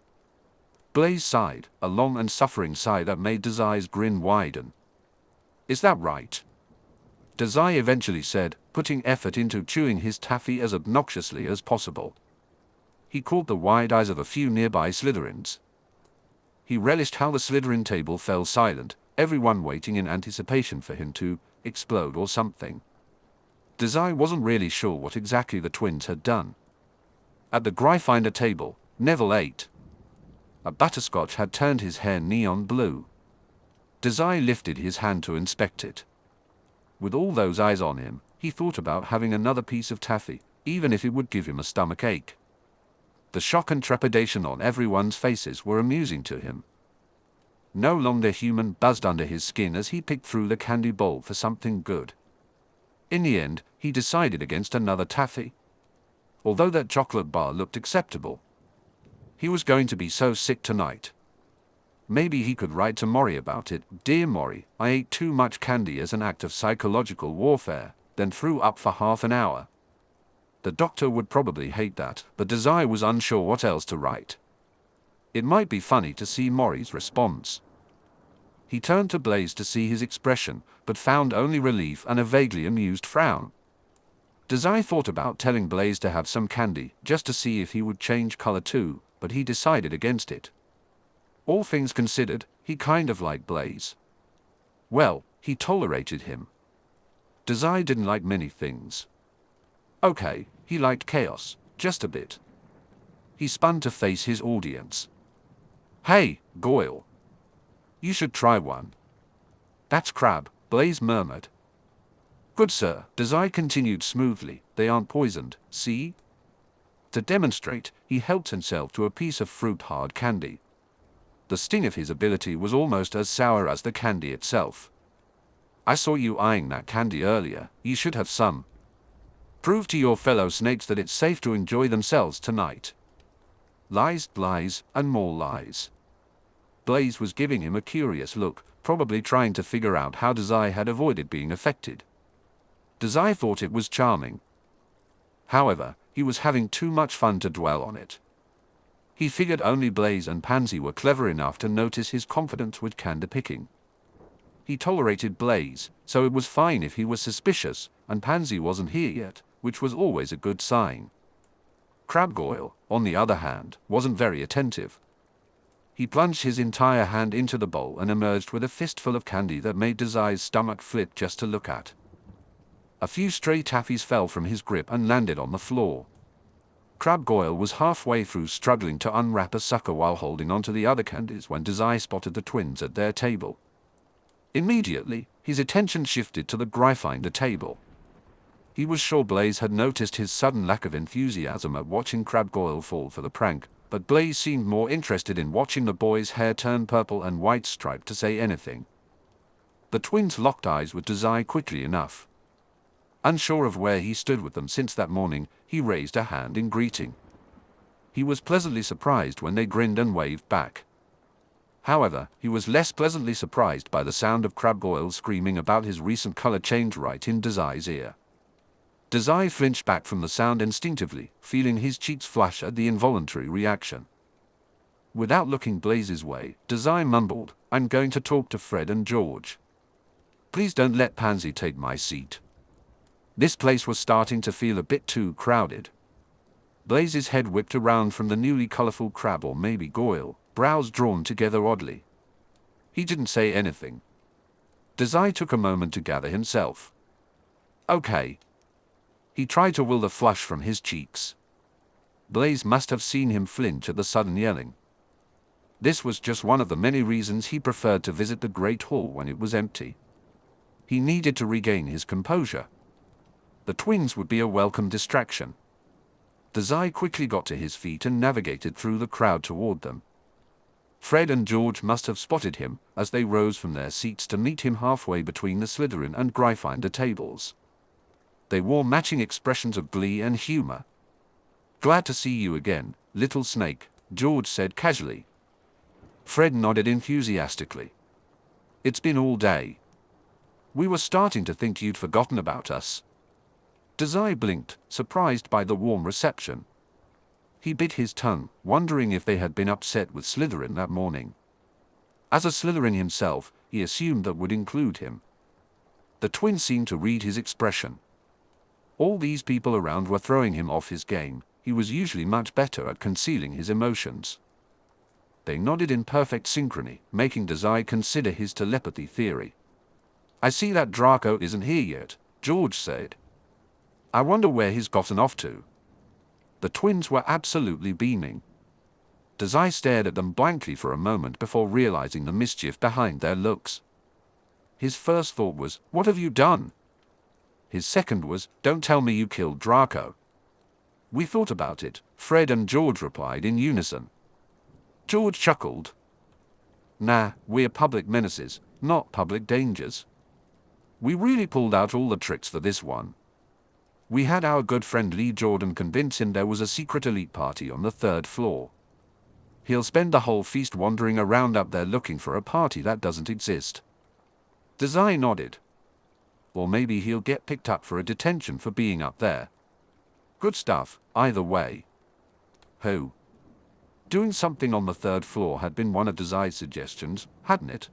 Blaise sighed, a long and suffering sigh that made Dazai's grin widen. Is that right? Dazai eventually said, putting effort into chewing his taffy as obnoxiously as possible. He caught the wide eyes of a few nearby Slytherins. He relished how the Slytherin table fell silent, everyone waiting in anticipation for him to explode or something. Dazai wasn't really sure what exactly the twins had done. At the Gryffindor table, Neville ate. A butterscotch had turned his hair neon blue. Dazai lifted his hand to inspect it. With all those eyes on him, he thought about having another piece of taffy, even if it would give him a stomach ache. The shock and trepidation on everyone's faces were amusing to him. No longer human buzzed under his skin as he picked through the candy bowl for something good. In the end, he decided against another taffy. Although that chocolate bar looked acceptable. He was going to be so sick tonight. Maybe he could write to Mori about it. Dear Mori, I ate too much candy as an act of psychological warfare, then threw up for half an hour. The doctor would probably hate that, but Dazai was unsure what else to write. It might be funny to see Mori's response. He turned to Blaise to see his expression, but found only relief and a vaguely amused frown. Dazai thought about telling Blaise to have some candy, just to see if he would change color too, but he decided against it. All things considered, he kind of liked Blaise. Well, he tolerated him. Dazai didn't like many things. Okay, he liked chaos, just a bit. He spun to face his audience. Hey, Goyle. You should try one. That's crab, Blaise murmured. Good sir, Dazai continued smoothly, they aren't poisoned, see? To demonstrate, he helped himself to a piece of fruit-hard candy. The sting of his ability was almost as sour as the candy itself. I saw you eyeing that candy earlier, you should have some. Prove to your fellow snakes that it's safe to enjoy themselves tonight. Lies, lies, and more lies. Blaise was giving him a curious look, probably trying to figure out how Dazai had avoided being affected. Dazai thought it was charming. However, he was having too much fun to dwell on it. He figured only Blaise and Pansy were clever enough to notice his confidence with candy picking. He tolerated Blaise, so it was fine if he was suspicious, and Pansy wasn't here yet, which was always a good sign. Crabgoyle, on the other hand, wasn't very attentive. He plunged his entire hand into the bowl and emerged with a fistful of candy that made Dazai's stomach flip just to look at. A few stray taffies fell from his grip and landed on the floor. Crabgoyle was halfway through struggling to unwrap a sucker while holding onto the other candies when Dazai spotted the twins at their table. Immediately, his attention shifted to the Gryffindor table. He was sure Blaise had noticed his sudden lack of enthusiasm at watching Crabgoyle fall for the prank, but Blaise seemed more interested in watching the boy's hair turn purple and white striped to say anything. The twins locked eyes with Dazai quickly enough. Unsure of where he stood with them since that morning, he raised a hand in greeting. He was pleasantly surprised when they grinned and waved back. However, he was less pleasantly surprised by the sound of Crabgoyle screaming about his recent color change right in Dazai's ear. Dazai flinched back from the sound instinctively, feeling his cheeks flush at the involuntary reaction. Without looking Blaise's way, Dazai mumbled, "I'm going to talk to Fred and George. Please don't let Pansy take my seat." This place was starting to feel a bit too crowded. Blaise's head whipped around from the newly colorful crab, or maybe Goyle, brows drawn together oddly. He didn't say anything. Dazai took a moment to gather himself. "Okay." He tried to will the flush from his cheeks. Blaise must have seen him flinch at the sudden yelling. This was just one of the many reasons he preferred to visit the Great Hall when it was empty. He needed to regain his composure. The twins would be a welcome distraction. Dazai quickly got to his feet and navigated through the crowd toward them. Fred and George must have spotted him as they rose from their seats to meet him halfway between the Slytherin and Gryffindor tables. They wore matching expressions of glee and humor. "Glad to see you again, little snake," George said casually. Fred nodded enthusiastically. "It's been all day. We were starting to think you'd forgotten about us." Dazai blinked, surprised by the warm reception. He bit his tongue, wondering if they had been upset with Slytherin that morning. As a Slytherin himself, he assumed that would include him. The twins seemed to read his expression. All these people around were throwing him off his game. He was usually much better at concealing his emotions. They nodded in perfect synchrony, making Dazai consider his telepathy theory. "I see that Draco isn't here yet," George said. "I wonder where he's gotten off to." The twins were absolutely beaming. Dazai stared at them blankly for a moment before realizing the mischief behind their looks. His first thought was, "What have you done?" His second was, "Don't tell me you killed Draco." "We thought about it," Fred and George replied in unison. George chuckled. "Nah, we're public menaces, not public dangers. We really pulled out all the tricks for this one. We had our good friend Lee Jordan convince him there was a secret elite party on the 3rd floor. He'll spend the whole feast wandering around up there looking for a party that doesn't exist." Dazai nodded. "Or maybe he'll get picked up for a detention for being up there. Good stuff, either way." Who? Doing something on the 3rd floor had been one of Dazai's suggestions, hadn't it?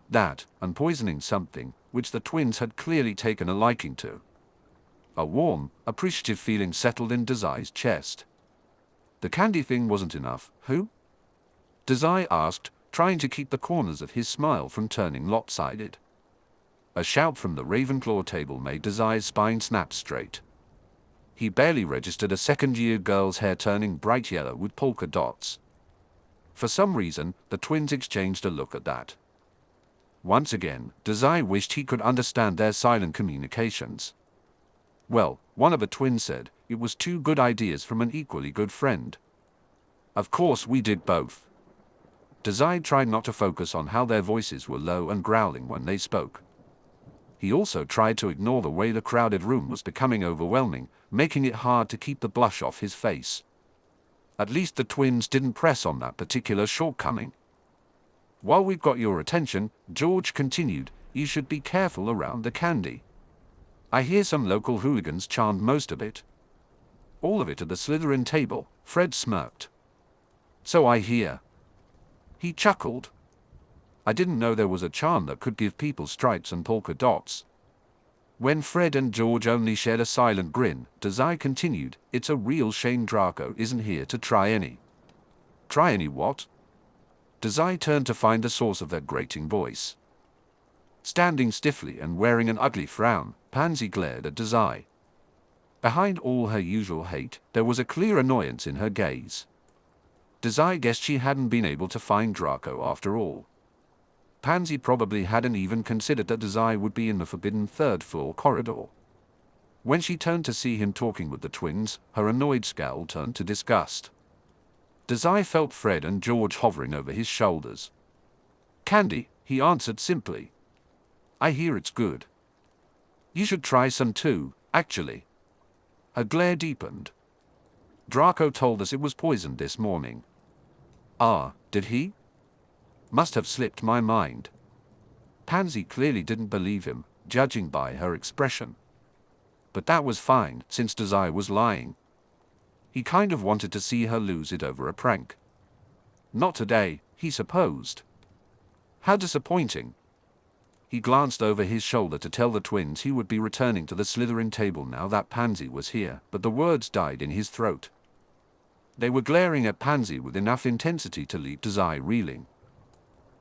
That, and poisoning something, which the twins had clearly taken a liking to. A warm, appreciative feeling settled in Dazai's chest. The candy thing wasn't enough. Who? Dazai asked, trying to keep the corners of his smile from turning lopsided. A shout from the Ravenclaw table made Dazai's spine snap straight. He barely registered a second-year girl's hair turning bright yellow with polka dots. For some reason, the twins exchanged a look at that. Once again, Dazai wished he could understand their silent communications. Well, one of the twins said, it was 2 good ideas from an equally good friend. Of course we did both. Dazai tried not to focus on how their voices were low and growling when they spoke. He also tried to ignore the way the crowded room was becoming overwhelming, making it hard to keep the blush off his face. At least the twins didn't press on that particular shortcoming. "While we've got your attention," George continued, "you should be careful around the candy. I hear some local hooligans charmed most of it. All of it at the Slytherin table, Fred smirked. So I hear. He chuckled. I didn't know there was a charm that could give people stripes and polka dots. When Fred and George only shared a silent grin, Dazai continued, it's a real shame Draco isn't here to try any. Try any what? Dazai turned to find the source of that grating voice. Standing stiffly and wearing an ugly frown, Pansy glared at Dazai. Behind all her usual hate, there was a clear annoyance in her gaze. Dazai guessed she hadn't been able to find Draco after all. Pansy probably hadn't even considered that Dazai would be in the forbidden third-floor corridor. When she turned to see him talking with the twins, her annoyed scowl turned to disgust. Dazai felt Fred and George hovering over his shoulders. Candy, he answered simply. I hear it's good. You should try some too, actually. Her glare deepened. Draco told us it was poisoned this morning. Ah, did he? Must have slipped my mind. Pansy clearly didn't believe him, judging by her expression. But that was fine, since Dazai was lying. He kind of wanted to see her lose it over a prank. Not today, he supposed. How disappointing. He glanced over his shoulder to tell the twins he would be returning to the Slytherin table now that Pansy was here, but the words died in his throat. They were glaring at Pansy with enough intensity to leave Dazai reeling.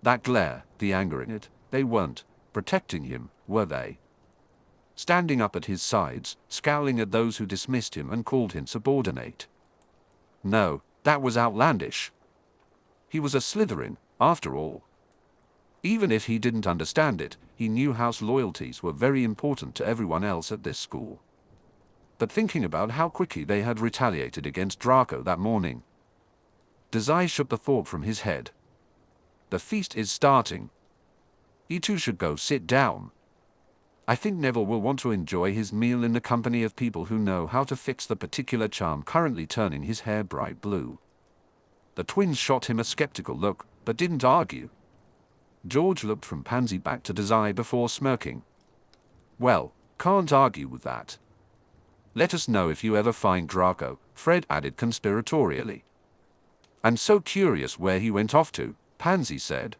That glare, the anger in it, they weren't protecting him, were they? Standing up at his sides, scowling at those who dismissed him and called him subordinate. No, that was outlandish. He was a Slytherin, after all. Even if he didn't understand it, he knew house loyalties were very important to everyone else at this school. But thinking about how quickly they had retaliated against Draco that morning, Dazai shook the thought from his head. The feast is starting. You two should go sit down. I think Neville will want to enjoy his meal in the company of people who know how to fix the particular charm currently turning his hair bright blue. The twins shot him a skeptical look, but didn't argue. George looked from Pansy back to Dazai before smirking. Well, can't argue with that. Let us know if you ever find Draco, Fred added conspiratorially. I'm so curious where he went off to, Pansy said.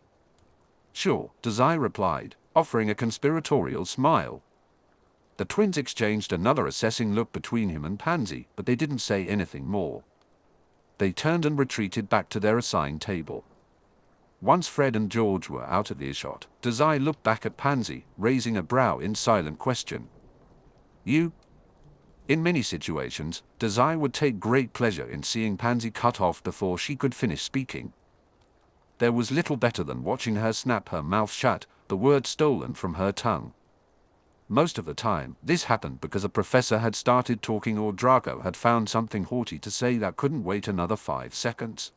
Sure, Dazai replied, offering a conspiratorial smile. The twins exchanged another assessing look between him and Pansy, but they didn't say anything more. They turned and retreated back to their assigned table. Once Fred and George were out of earshot, Dazai looked back at Pansy, raising a brow in silent question. You? In many situations, Dazai would take great pleasure in seeing Pansy cut off before she could finish speaking. There was little better than watching her snap her mouth shut, the word stolen from her tongue. Most of the time, this happened because a professor had started talking or Draco had found something haughty to say that couldn't wait another 5 seconds.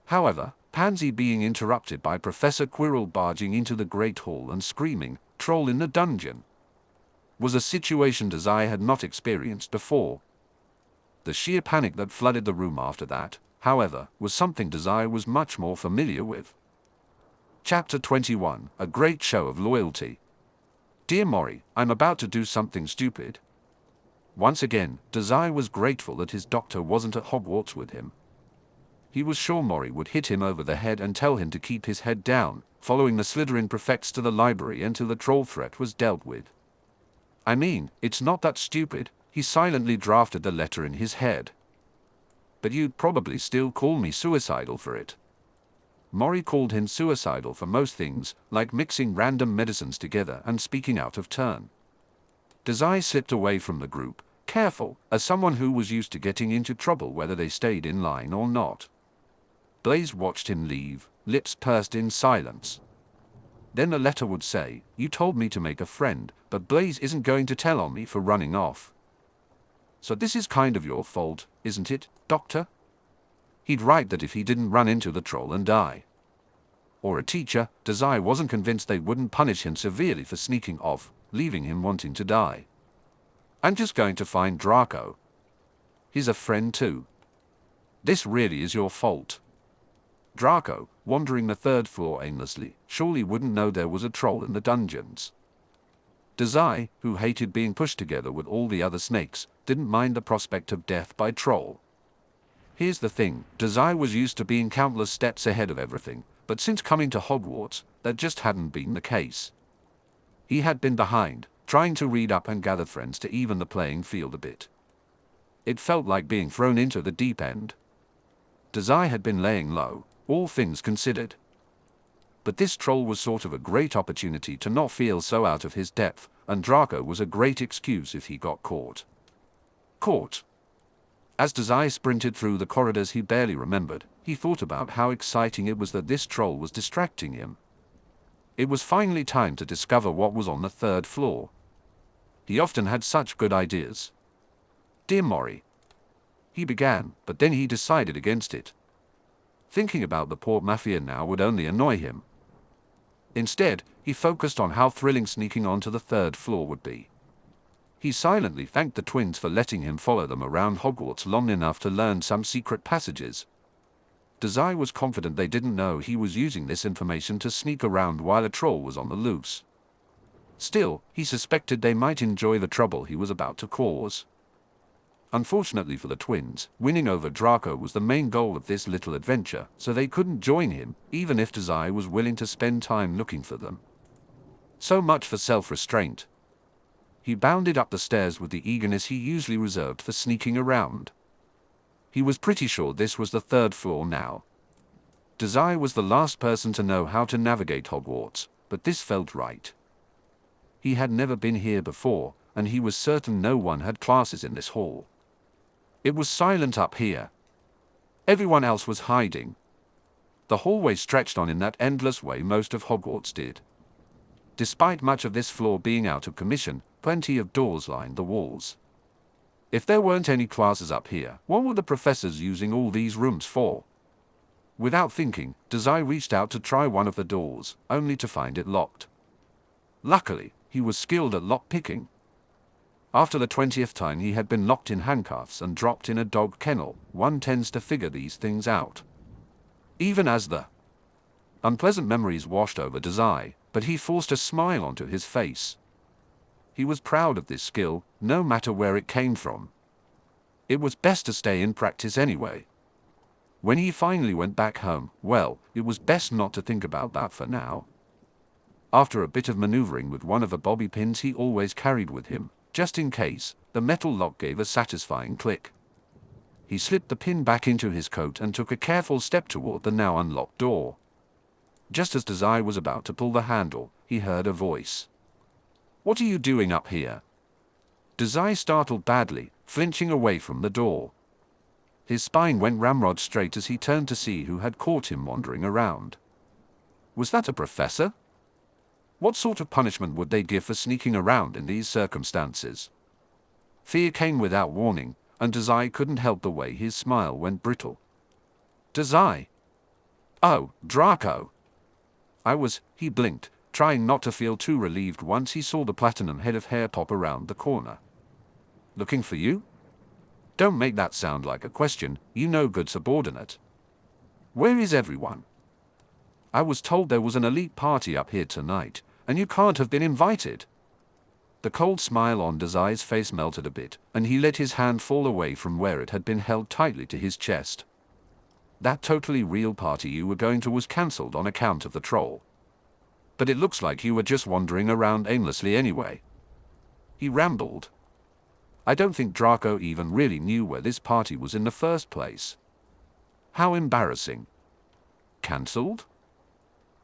However, Pansy being interrupted by Professor Quirrell barging into the Great Hall and screaming, "Troll in the dungeon!" was a situation Dazai had not experienced before. The sheer panic that flooded the room after that, however, was something Dazai was much more familiar with. Chapter 21, A Great Show of Loyalty. Dear Mori, I'm about to do something stupid. Once again, Dazai was grateful that his doctor wasn't at Hogwarts with him. He was sure Mori would hit him over the head and tell him to keep his head down, following the Slytherin prefects to the library until the troll threat was dealt with. I mean, it's not that stupid, he silently drafted the letter in his head. But you'd probably still call me suicidal for it. Mori called him suicidal for most things, like mixing random medicines together and speaking out of turn. Dazai slipped away from the group, careful, as someone who was used to getting into trouble whether they stayed in line or not. Blaise watched him leave, lips pursed in silence. Then the letter would say, "You told me to make a friend, but Blaise isn't going to tell on me for running off. So this is kind of your fault, isn't it, Doctor?" He'd write that if he didn't run into the troll and die. Or a teacher, Dazai wasn't convinced they wouldn't punish him severely for sneaking off, leaving him wanting to die. I'm just going to find Draco. He's a friend too. This really is your fault. Draco, wandering the 3rd floor aimlessly, surely wouldn't know there was a troll in the dungeons. Dazai, who hated being pushed together with all the other snakes, didn't mind the prospect of death by troll. Here's the thing, Dazai was used to being countless steps ahead of everything, but since coming to Hogwarts, that just hadn't been the case. He had been behind, trying to read up and gather friends to even the playing field a bit. It felt like being thrown into the deep end. Dazai had been laying low, all things considered. But this troll was sort of a great opportunity to not feel so out of his depth, and Draco was a great excuse if he got caught. Caught. As Dazai sprinted through the corridors he barely remembered, he thought about how exciting it was that this troll was distracting him. It was finally time to discover what was on the 3rd floor. He often had such good ideas. "Dear Mori," he began, but then he decided against it. Thinking about the Port Mafia now would only annoy him. Instead, he focused on how thrilling sneaking onto the 3rd floor would be. He silently thanked the twins for letting him follow them around Hogwarts long enough to learn some secret passages. Dazai was confident they didn't know he was using this information to sneak around while a troll was on the loose. Still, he suspected they might enjoy the trouble he was about to cause. Unfortunately for the twins, winning over Draco was the main goal of this little adventure, so they couldn't join him, even if Dazai was willing to spend time looking for them. So much for self-restraint. He bounded up the stairs with the eagerness he usually reserved for sneaking around. He was pretty sure this was the 3rd floor now. Dazai was the last person to know how to navigate Hogwarts, but this felt right. He had never been here before, and he was certain no one had classes in this hall. It was silent up here. Everyone else was hiding. The hallway stretched on in that endless way most of Hogwarts did. Despite much of this floor being out of commission, plenty of doors lined the walls. If there weren't any classes up here, what were the professors using all these rooms for? Without thinking, Dazai reached out to try one of the doors, only to find it locked. Luckily, he was skilled at lock-picking. After the 20th time he had been locked in handcuffs and dropped in a dog kennel, one tends to figure these things out. Even as the unpleasant memories washed over Dazai, but he forced a smile onto his face. He was proud of this skill, no matter where it came from. It was best to stay in practice anyway. When he finally went back home, well, it was best not to think about that for now. After a bit of maneuvering with one of the bobby pins he always carried with him, just in case, the metal lock gave a satisfying click. He slipped the pin back into his coat and took a careful step toward the now unlocked door. Just as Dazai was about to pull the handle, he heard a voice. "What are you doing up here?" Dazai startled badly, flinching away from the door. His spine went ramrod straight as he turned to see who had caught him wandering around. Was that a professor? What sort of punishment would they give for sneaking around in these circumstances? Fear came without warning, and Dazai couldn't help the way his smile went brittle. "Dazai? Oh, Draco!" He blinked, trying not to feel too relieved once he saw the platinum head of hair pop around the corner. "Looking for you?" "Don't make that sound like a question, you no good subordinate." "Where is everyone?" "I was told there was an elite party up here tonight, and you can't have been invited." The cold smile on Dazai's face melted a bit, and he let his hand fall away from where it had been held tightly to his chest. "That totally real party you were going to was cancelled on account of the troll. But it looks like you were just wandering around aimlessly anyway." He rambled. I don't think Draco even really knew where this party was in the first place. How embarrassing. Cancelled?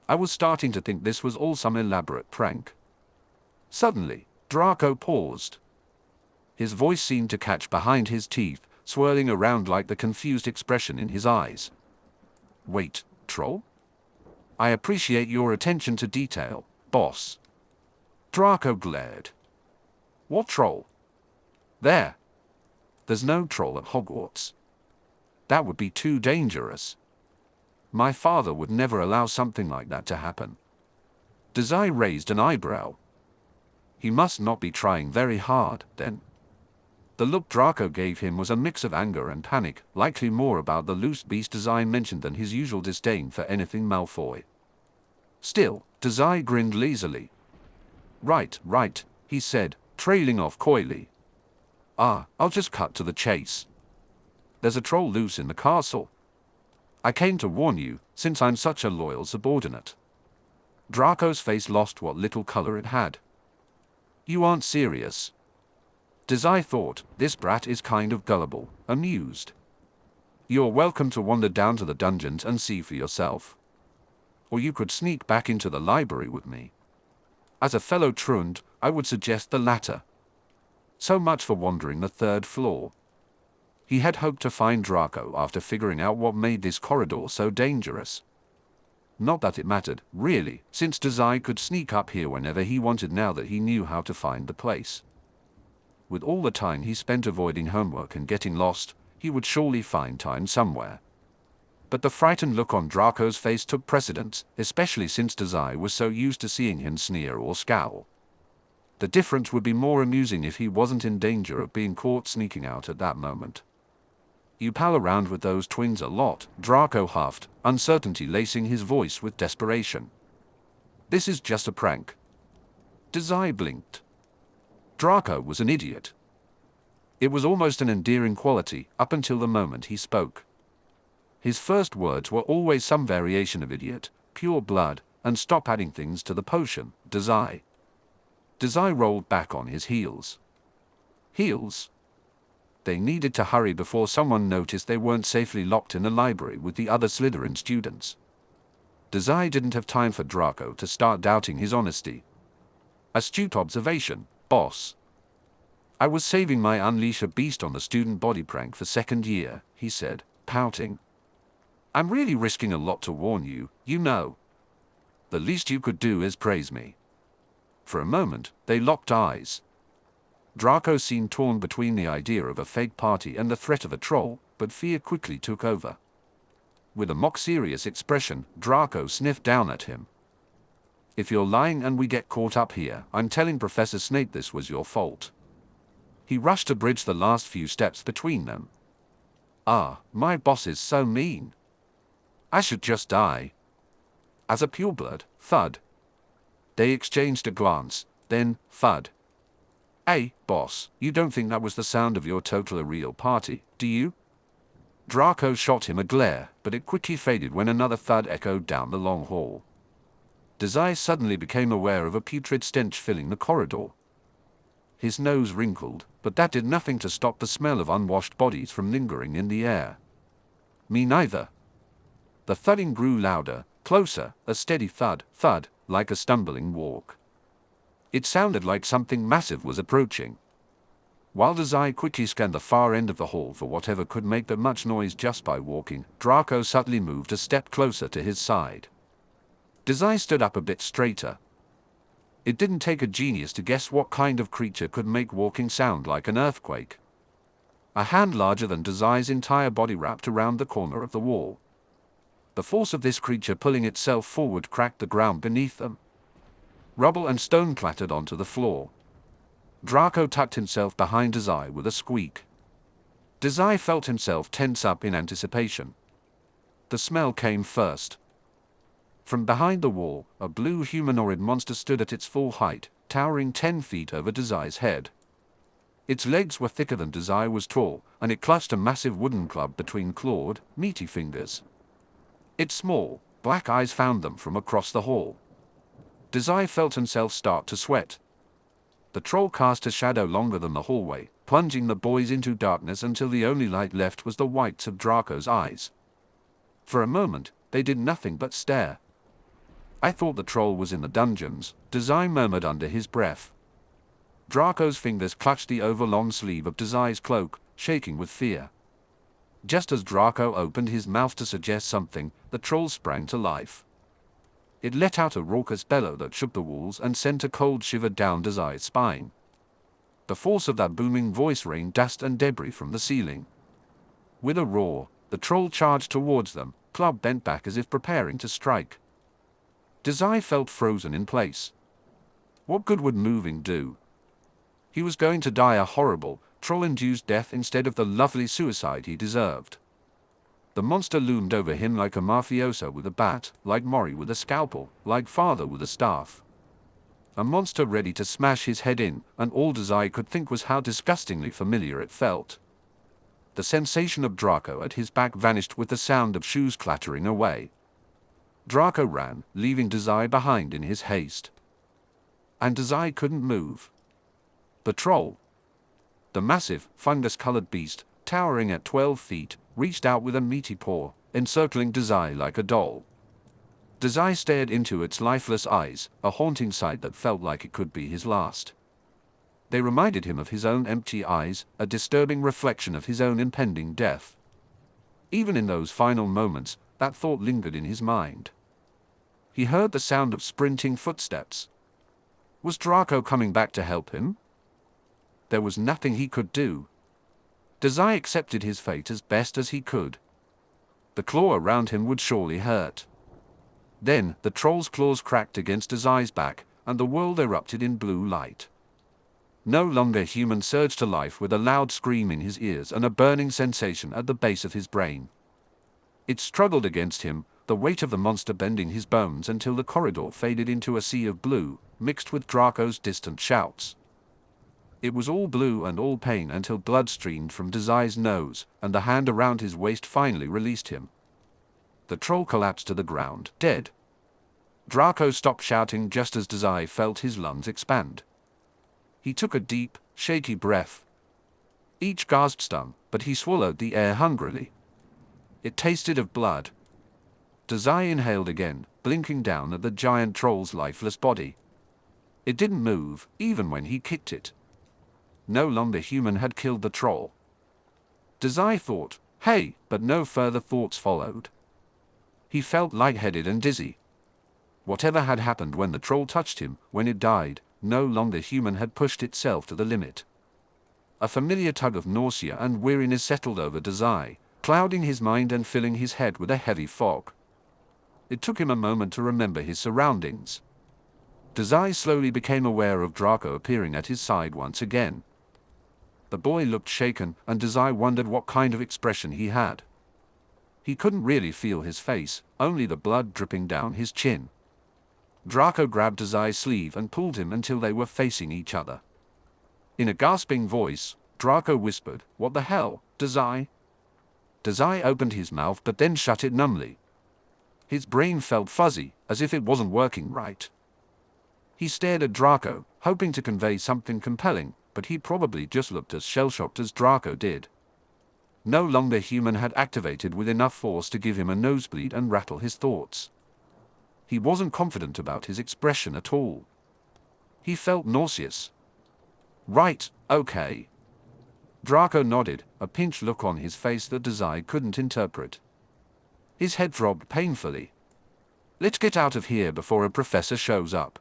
I was starting to think this was all some elaborate prank. Suddenly, Draco paused. His voice seemed to catch behind his teeth, swirling around like the confused expression in his eyes. "Wait, troll? I appreciate your attention to detail, boss." Draco glared. "What troll?" There's no troll at Hogwarts. That would be too dangerous. My father would never allow something like that to happen." Dazai raised an eyebrow. He must not be trying very hard, then. The look Draco gave him was a mix of anger and panic, likely more about the loose beast Dazai mentioned than his usual disdain for anything Malfoy. Still, Dazai grinned lazily. Right, he said, trailing off coyly. I'll just cut to the chase. There's a troll loose in the castle. I came to warn you, since I'm such a loyal subordinate. Draco's face lost what little color it had. You aren't serious. Dazai thought, this brat is kind of gullible, amused. You're welcome to wander down to the dungeons and see for yourself. Or you could sneak back into the library with me. As a fellow truant, I would suggest the latter. So much for wandering the third floor. He had hoped to find Draco after figuring out what made this corridor so dangerous. Not that it mattered, really, since Dazai could sneak up here whenever he wanted now that he knew how to find the place. With all the time he spent avoiding homework and getting lost, he would surely find time somewhere. But the frightened look on Draco's face took precedence, especially since Dazai was so used to seeing him sneer or scowl. The difference would be more amusing if he wasn't in danger of being caught sneaking out at that moment. You pal around with those twins a lot, Draco huffed, uncertainty lacing his voice with desperation. This is just a prank. Dazai blinked. Draco was an idiot. It was almost an endearing quality, up until the moment he spoke. His first words were always some variation of idiot, pure blood, and stop adding things to the potion, Dazai. Dazai rolled back on his heels. Heels? They needed to hurry before someone noticed they weren't safely locked in the library with the other Slytherin students. Dazai didn't have time for Draco to start doubting his honesty. Astute observation, boss. I was saving my unleash a beast on the student body prank for second year, he said, pouting. I'm really risking a lot to warn you, you know. The least you could do is praise me. For a moment, they locked eyes. Draco seemed torn between the idea of a fake party and the threat of a troll, but fear quickly took over. With a mock-serious expression, Draco sniffed down at him. If you're lying and we get caught up here, I'm telling Professor Snape this was your fault. He rushed to bridge the last few steps between them. My boss is so mean. I should just die. As a pureblood, thud. They exchanged a glance, then, thud. Hey, boss, you don't think that was the sound of your totally real party, do you? Draco shot him a glare, but it quickly faded when another thud echoed down the long hall. Dazai suddenly became aware of a putrid stench filling the corridor. His nose wrinkled, but that did nothing to stop the smell of unwashed bodies from lingering in the air. Me neither. The thudding grew louder, closer, a steady thud, thud, like a stumbling walk. It sounded like something massive was approaching. While Dazai quickly scanned the far end of the hall for whatever could make that much noise just by walking, Draco subtly moved a step closer to his side. Dazai stood up a bit straighter. It didn't take a genius to guess what kind of creature could make walking sound like an earthquake. A hand larger than Dazai's entire body wrapped around the corner of the wall. The force of this creature pulling itself forward cracked the ground beneath them. Rubble and stone clattered onto the floor. Draco tucked himself behind Dazai with a squeak. Dazai felt himself tense up in anticipation. The smell came first. From behind the wall, a blue humanoid monster stood at its full height, towering 10 feet over Dazai's head. Its legs were thicker than Dazai was tall, and it clutched a massive wooden club between clawed, meaty fingers. Its small, black eyes found them from across the hall. Dazai felt himself start to sweat. The troll cast a shadow longer than the hallway, plunging the boys into darkness until the only light left was the whites of Draco's eyes. For a moment, they did nothing but stare. I thought the troll was in the dungeons, Dazai murmured under his breath. Draco's fingers clutched the overlong sleeve of Dazai's cloak, shaking with fear. Just as Draco opened his mouth to suggest something, the troll sprang to life. It let out a raucous bellow that shook the walls and sent a cold shiver down Dazai's spine. The force of that booming voice rained dust and debris from the ceiling. With a roar, the troll charged towards them, club bent back as if preparing to strike. Dazai felt frozen in place. What good would moving do? He was going to die a horrible, troll-induced death instead of the lovely suicide he deserved. The monster loomed over him like a mafioso with a bat, like Mori with a scalpel, like father with a staff. a monster ready to smash his head in, and all Dazai could think was how disgustingly familiar it felt. The sensation of Draco at his back vanished with the sound of shoes clattering away. Draco ran, leaving Dazai behind in his haste. And Dazai couldn't move. The troll, the massive, fungus-colored beast, towering at 12 feet, reached out with a meaty paw, encircling Dazai like a doll. Dazai stared into its lifeless eyes, a haunting sight that felt like it could be his last. They reminded him of his own empty eyes, a disturbing reflection of his own impending death. Even in those final moments, that thought lingered in his mind. He heard the sound of sprinting footsteps. Was Draco coming back to help him? There was nothing he could do. Dazai accepted his fate as best as he could. The claw around him would surely hurt. Then, the troll's claws cracked against Dazai's back, and the world erupted in blue light. No longer human surged to life with a loud scream in his ears and a burning sensation at the base of his brain. It struggled against him, the weight of the monster bending his bones until the corridor faded into a sea of blue, mixed with Draco's distant shouts. It was all blue and all pain until blood streamed from Dazai's nose, and the hand around his waist finally released him. The troll collapsed to the ground, dead. Draco stopped shouting just as Dazai felt his lungs expand. He took a deep, shaky breath. Each gasp stung, but he swallowed the air hungrily. It tasted of blood. Dazai inhaled again, blinking down at the giant troll's lifeless body. It didn't move, even when he kicked it. No longer human had killed the troll. Dazai thought, "Hey," but no further thoughts followed. He felt lightheaded and dizzy. Whatever had happened when the troll touched him, when it died, no longer human had pushed itself to the limit. A familiar tug of nausea and weariness settled over Dazai, clouding his mind and filling his head with a heavy fog. It took him a moment to remember his surroundings. Dazai slowly became aware of Draco appearing at his side once again. The boy looked shaken, and Dazai wondered what kind of expression he had. He couldn't really feel his face, only the blood dripping down his chin. Draco grabbed Dazai's sleeve and pulled him until they were facing each other. In a gasping voice, Draco whispered, "What the hell, Dazai?" Dazai opened his mouth but then shut it numbly. His brain felt fuzzy, as if it wasn't working right. He stared at Draco, hoping to convey something compelling, but he probably just looked as shell-shocked as Draco did. No longer human had activated with enough force to give him a nosebleed and rattle his thoughts. He wasn't confident about his expression at all. He felt nauseous. "Right, okay." Draco nodded, a pinched look on his face that Dazai couldn't interpret. His head throbbed painfully. "Let's get out of here before a professor shows up."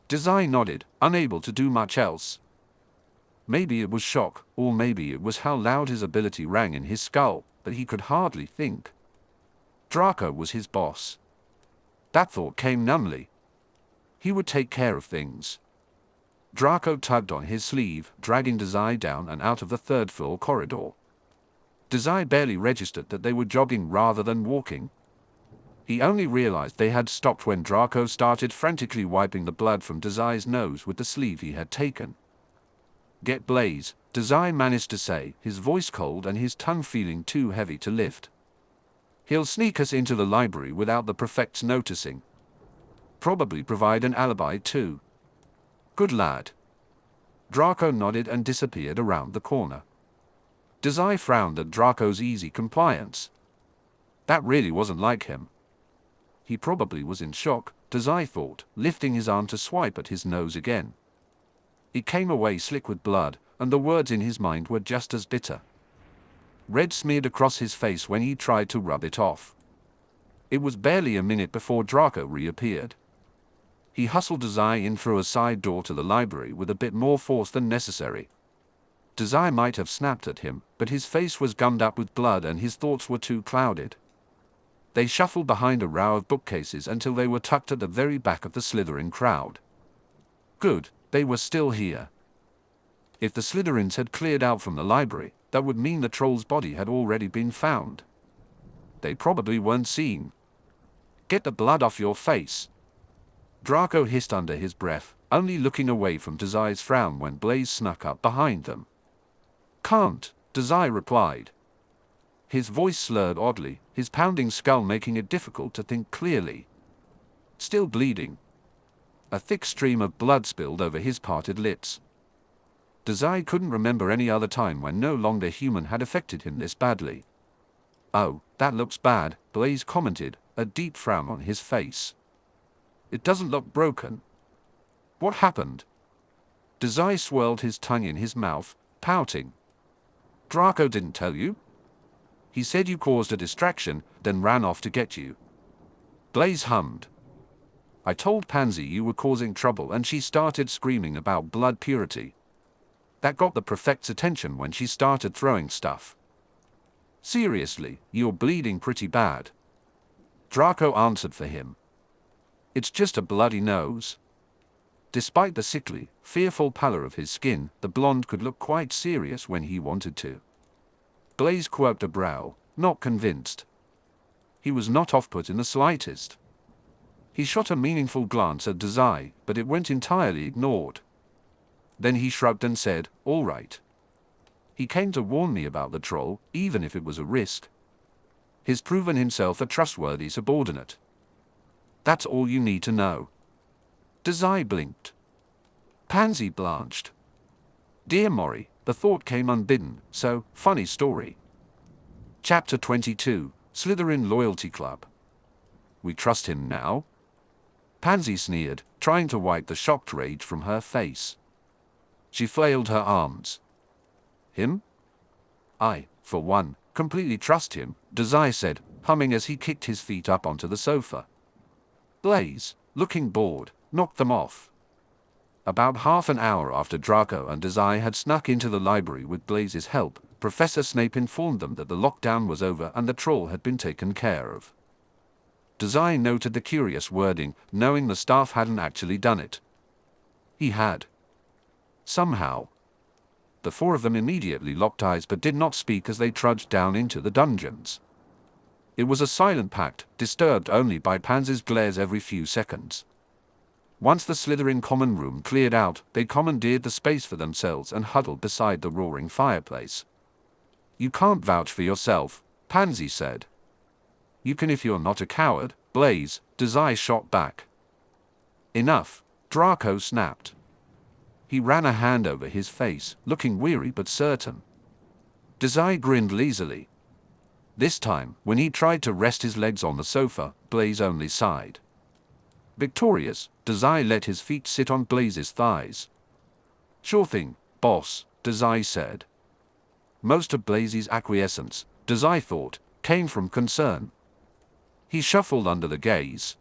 Dazai nodded, unable to do much else. Maybe it was shock, or maybe it was how loud his ability rang in his skull, but he could hardly think. Draco was his boss. That thought came numbly. He would take care of things. Draco tugged on his sleeve, dragging Dazai down and out of the third-floor corridor. Dazai barely registered that they were jogging rather than walking. He only realized they had stopped when Draco started frantically wiping the blood from Dazai's nose with the sleeve he had taken. "Get Blaise," Dazai managed to say, his voice cold and his tongue feeling too heavy to lift. "He'll sneak us into the library without the prefects noticing. Probably provide an alibi too." "Good lad." Draco nodded and disappeared around the corner. Dazai frowned at Draco's easy compliance. That really wasn't like him. He probably was in shock, Dazai thought, lifting his arm to swipe at his nose again. It came away slick with blood, and the words in his mind were just as bitter. Red smeared across his face when he tried to rub it off. It was barely a minute before Draco reappeared. He hustled Dazai in through a side door to the library with a bit more force than necessary. Dazai might have snapped at him, but his face was gummed up with blood and his thoughts were too clouded. They shuffled behind a row of bookcases until they were tucked at the very back of the Slytherin crowd. Good, they were still here. If the Slytherins had cleared out from the library, that would mean the troll's body had already been found. They probably weren't seen. "Get the blood off your face." Draco hissed under his breath, only looking away from Dazai's frown when Blaise snuck up behind them. "Can't," Dazai replied. His voice slurred oddly, his pounding skull making it difficult to think clearly. "Still bleeding." A thick stream of blood spilled over his parted lips. Dazai couldn't remember any other time when no longer human had affected him this badly. "Oh, that looks bad," Blaise commented, a deep frown on his face. "It doesn't look broken." "What happened?" Dazai swirled his tongue in his mouth, pouting. "Draco didn't tell you? He said you caused a distraction, then ran off to get you." Blaise hummed. "I told Pansy you were causing trouble and she started screaming about blood purity. That got the prefect's attention when she started throwing stuff." "Seriously, you're bleeding pretty bad." Draco answered for him. "It's just a bloody nose." Despite the sickly, fearful pallor of his skin, the blonde could look quite serious when he wanted to. Blaise quirked a brow, not convinced. He was not off-put in the slightest. He shot a meaningful glance at Dazai, but it went entirely ignored. Then he shrugged and said, "All right. He came to warn me about the troll, even if it was a risk. He's proven himself a trustworthy subordinate. That's all you need to know." Dazai blinked. Pansy blanched. "Dear Mori," the thought came unbidden, so, funny story. Chapter 22, Slytherin Loyalty Club. "We trust him now?" Pansy sneered, trying to wipe the shocked rage from her face. She flailed her arms. "Him? I, for one, completely trust him," Dazai said, humming as he kicked his feet up onto the sofa. Blaise, looking bored, knocked them off. About half an hour after Draco and Dazai had snuck into the library with Blaise's help, Professor Snape informed them that the lockdown was over and the troll had been taken care of. Dazai noted the curious wording, knowing the staff hadn't actually done it. He had. Somehow. The four of them immediately locked eyes but did not speak as they trudged down into the dungeons. It was a silent pact, disturbed only by Pansy's glares every few seconds. Once the Slytherin common room cleared out, they commandeered the space for themselves and huddled beside the roaring fireplace. "You can't vouch for yourself," Pansy said. "You can if you're not a coward, Blaise," Dazai shot back. "Enough," Draco snapped. He ran a hand over his face, looking weary but certain. Dazai grinned lazily. This time, when he tried to rest his legs on the sofa, Blaise only sighed. Victorious, Dazai let his feet sit on Blaise's thighs. "Sure thing, boss," Dazai said. Most of Blaise's acquiescence, Dazai thought, came from concern. He shuffled under the gaze.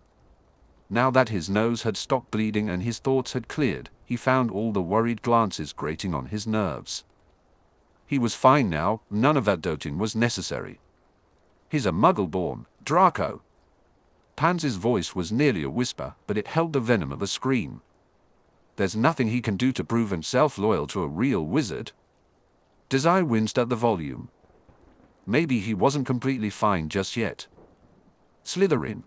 Now that his nose had stopped bleeding and his thoughts had cleared, he found all the worried glances grating on his nerves. He was fine now, none of that doting was necessary. "He's a muggle-born, Draco." Pansy's voice was nearly a whisper, but it held the venom of a scream. "There's nothing he can do to prove himself loyal to a real wizard." Dazai winced at the volume. Maybe he wasn't completely fine just yet. "Slytherin.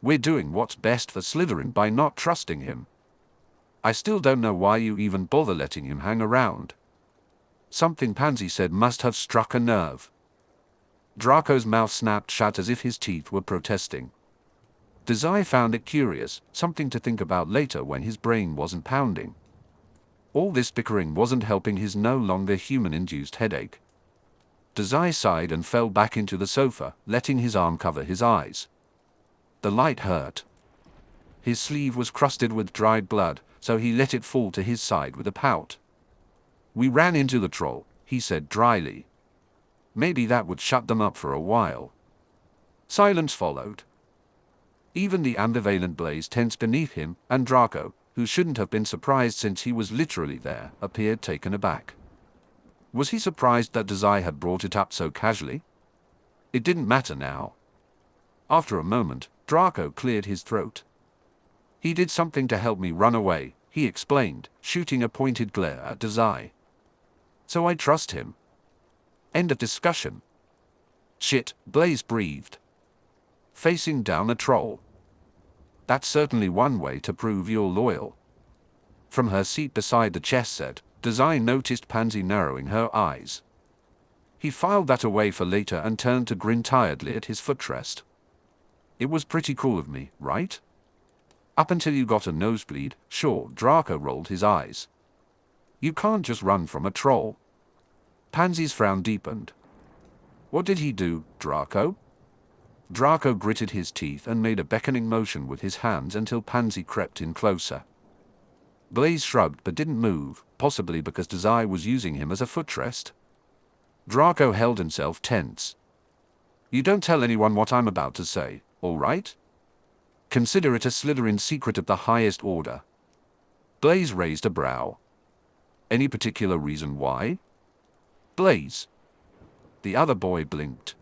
We're doing what's best for Slytherin by not trusting him. I still don't know why you even bother letting him hang around." Something Pansy said must have struck a nerve. Draco's mouth snapped shut as if his teeth were protesting. Dazai found it curious, something to think about later when his brain wasn't pounding. All this bickering wasn't helping his no longer human-induced headache. Dazai sighed and fell back into the sofa, letting his arm cover his eyes. The light hurt. His sleeve was crusted with dried blood, so he let it fall to his side with a pout. "We ran into the troll," he said dryly. Maybe that would shut them up for a while. Silence followed. Even the ambivalent Blaise tensed beneath him, and Draco, who shouldn't have been surprised since he was literally there, appeared taken aback. Was he surprised that Dazai had brought it up so casually? It didn't matter now. After a moment, Draco cleared his throat. "He did something to help me run away," he explained, shooting a pointed glare at Dazai. "So I trust him." End of discussion. "Shit," Blaise breathed. Facing down a troll. That's certainly one way to prove you're loyal. From her seat beside the chess set, Dazai noticed Pansy narrowing her eyes. He filed that away for later and turned to grin tiredly at his footrest. It was pretty cool of me, right? Up until you got a nosebleed, sure. Draco rolled his eyes. You can't just run from a troll. Pansy's frown deepened. What did he do, Draco? Draco gritted his teeth and made a beckoning motion with his hands until Pansy crept in closer. Blaise shrugged but didn't move, possibly because Dazai was using him as a footrest. Draco held himself tense. You don't tell anyone what I'm about to say, all right? Consider it a Slytherin secret of the highest order. Blaise raised a brow. Any particular reason why? Blaise. The other boy blinked.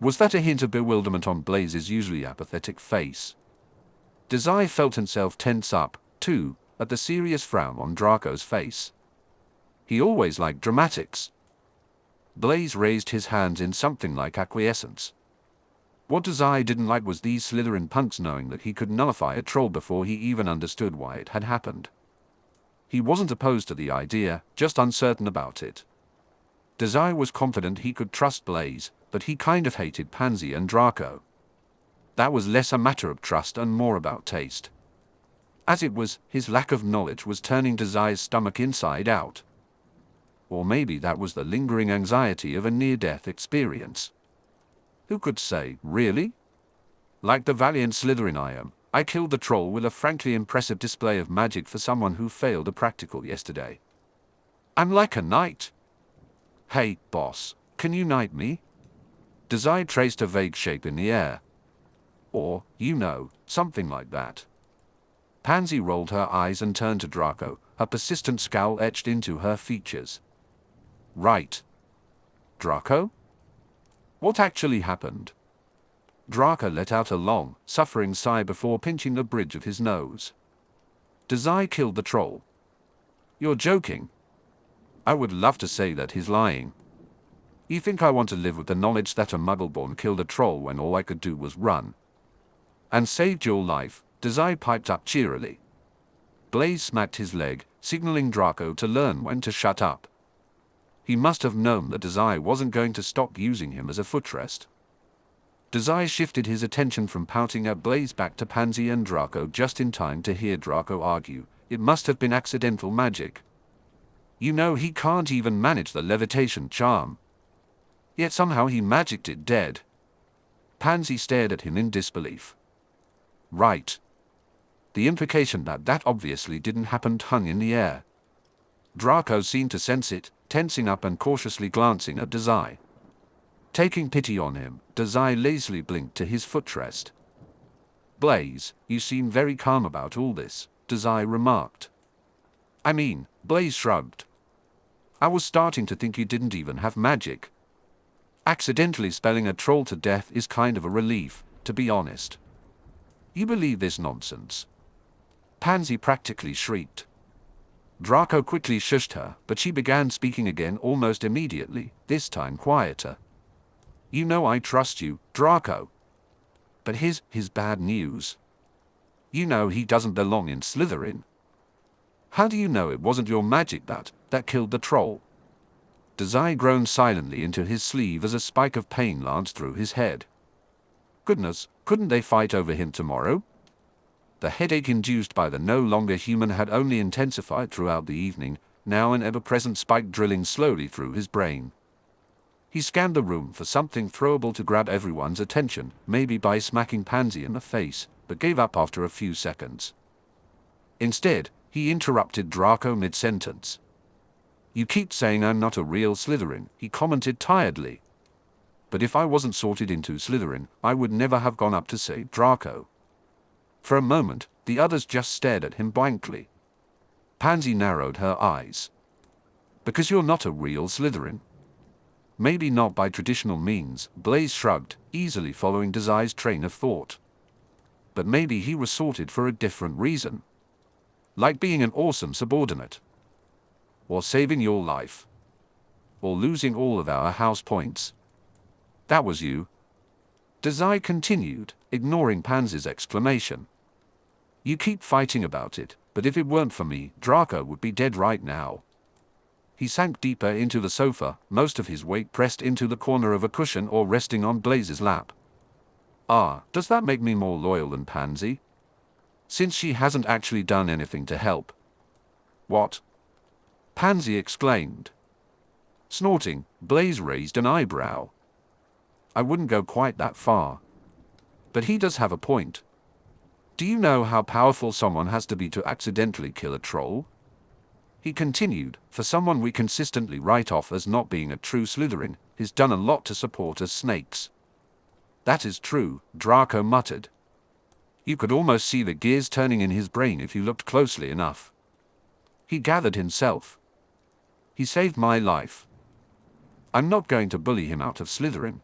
Was that a hint of bewilderment on Blaise's usually apathetic face? Dazai felt himself tense up, too, at the serious frown on Draco's face. He always liked dramatics. Blaise raised his hands in something like acquiescence. What Dazai didn't like was these Slytherin punks knowing that he could nullify a troll before he even understood why it had happened. He wasn't opposed to the idea, just uncertain about it. Dazai was confident he could trust Blaise, but he kind of hated Pansy and Draco. That was less a matter of trust and more about taste. As it was, his lack of knowledge was turning Dazai's stomach inside out. Or maybe that was the lingering anxiety of a near-death experience. Who could say, really? Like the valiant Slytherin I am, I killed the troll with a frankly impressive display of magic for someone who failed a practical yesterday. I'm like a knight. Hey, boss, can you knight me? Dazai traced a vague shape in the air. Or, something like that. Pansy rolled her eyes and turned to Draco, a persistent scowl etched into her features. Right. Draco? What actually happened? Draco let out a long, suffering sigh before pinching the bridge of his nose. Dazai killed the troll. You're joking. I would love to say that he's lying. You think I want to live with the knowledge that a muggle-born killed a troll when all I could do was run? And saved your life, Dazai piped up cheerily. Blaise smacked his leg, signaling Draco to learn when to shut up. He must have known that Dazai wasn't going to stop using him as a footrest. Dazai shifted his attention from pouting at Blaise back to Pansy and Draco just in time to hear Draco argue, it must have been accidental magic. He can't even manage the levitation charm. Yet somehow he magicked it dead. Pansy stared at him in disbelief. Right. The implication that obviously didn't happen hung in the air. Draco seemed to sense it, tensing up and cautiously glancing at Dazai. Taking pity on him, Dazai lazily blinked to his footrest. Blaise, you seem very calm about all this, Dazai remarked. Blaise shrugged. I was starting to think you didn't even have magic. Accidentally spelling a troll to death is kind of a relief, to be honest. You believe this nonsense? Pansy practically shrieked. Draco quickly shushed her, but she began speaking again almost immediately, this time quieter. I trust you, Draco. But here's bad news. He doesn't belong in Slytherin. How do you know it wasn't your magic that killed the troll? Dazai groaned silently into his sleeve as a spike of pain lanced through his head. Goodness, couldn't they fight over him tomorrow? The headache induced by the no longer human had only intensified throughout the evening, now an ever-present spike drilling slowly through his brain. He scanned the room for something throwable to grab everyone's attention, maybe by smacking Pansy in the face, but gave up after a few seconds. Instead, he interrupted Draco mid-sentence. You keep saying I'm not a real Slytherin, he commented tiredly. But if I wasn't sorted into Slytherin, I would never have gone up to save Draco. For a moment, the others just stared at him blankly. Pansy narrowed her eyes. Because you're not a real Slytherin? Maybe not by traditional means, Blaise shrugged, easily following Dazai's train of thought. But maybe he was sorted for a different reason. Like being an awesome subordinate. Or saving your life. Or losing all of our house points. That was you. Dazai continued, ignoring Pansy's exclamation. You keep fighting about it, but if it weren't for me, Draco would be dead right now. He sank deeper into the sofa, most of his weight pressed into the corner of a cushion or resting on Blaise's lap. Ah, does that make me more loyal than Pansy? Since she hasn't actually done anything to help. What? Pansy exclaimed. Snorting, Blaise raised an eyebrow. I wouldn't go quite that far. But he does have a point. Do you know how powerful someone has to be to accidentally kill a troll? He continued, for someone we consistently write off as not being a true Slytherin, he's done a lot to support us snakes. That is true, Draco muttered. You could almost see the gears turning in his brain if you looked closely enough. He gathered himself. He saved my life. I'm not going to bully him out of Slytherin.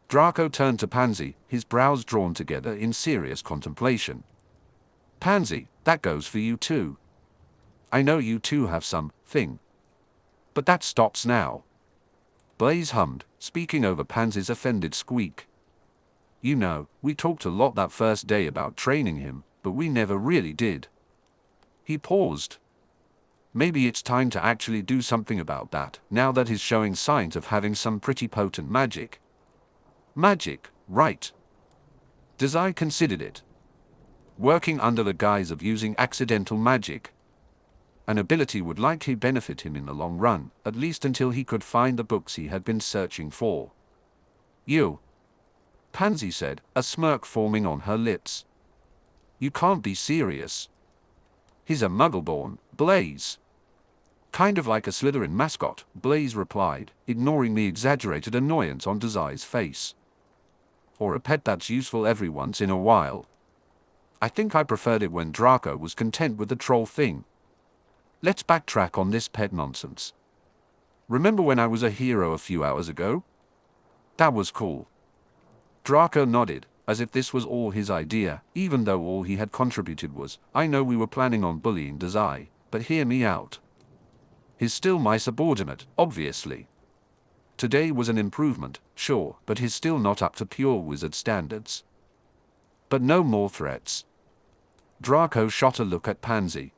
Draco turned to Pansy, his brows drawn together in serious contemplation. Pansy, that goes for you too. I know you two have some thing. But that stops now. Blaise hummed, speaking over Pansy's offended squeak. You know, we talked a lot that first day about training him, but we never really did. He paused. Maybe it's time to actually do something about that, now that he's showing signs of having some pretty potent magic. Magic, right. Dazai considered it. Working under the guise of using accidental magic. An ability would likely benefit him in the long run, at least until he could find the books he had been searching for. You. Pansy said, a smirk forming on her lips. You can't be serious. He's a Muggleborn, Blaise. Kind of like a Slytherin mascot, Blaise replied, ignoring the exaggerated annoyance on Dazai's face. Or a pet that's useful every once in a while. I think I preferred it when Draco was content with the troll thing. Let's backtrack on this pet nonsense. Remember when I was a hero a few hours ago? That was cool. Draco nodded, as if this was all his idea, even though all he had contributed was, I know we were planning on bullying Dazai, but hear me out. He's still my subordinate, obviously. Today was an improvement, sure, but he's still not up to pure wizard standards. But no more threats. Draco shot a look at Pansy.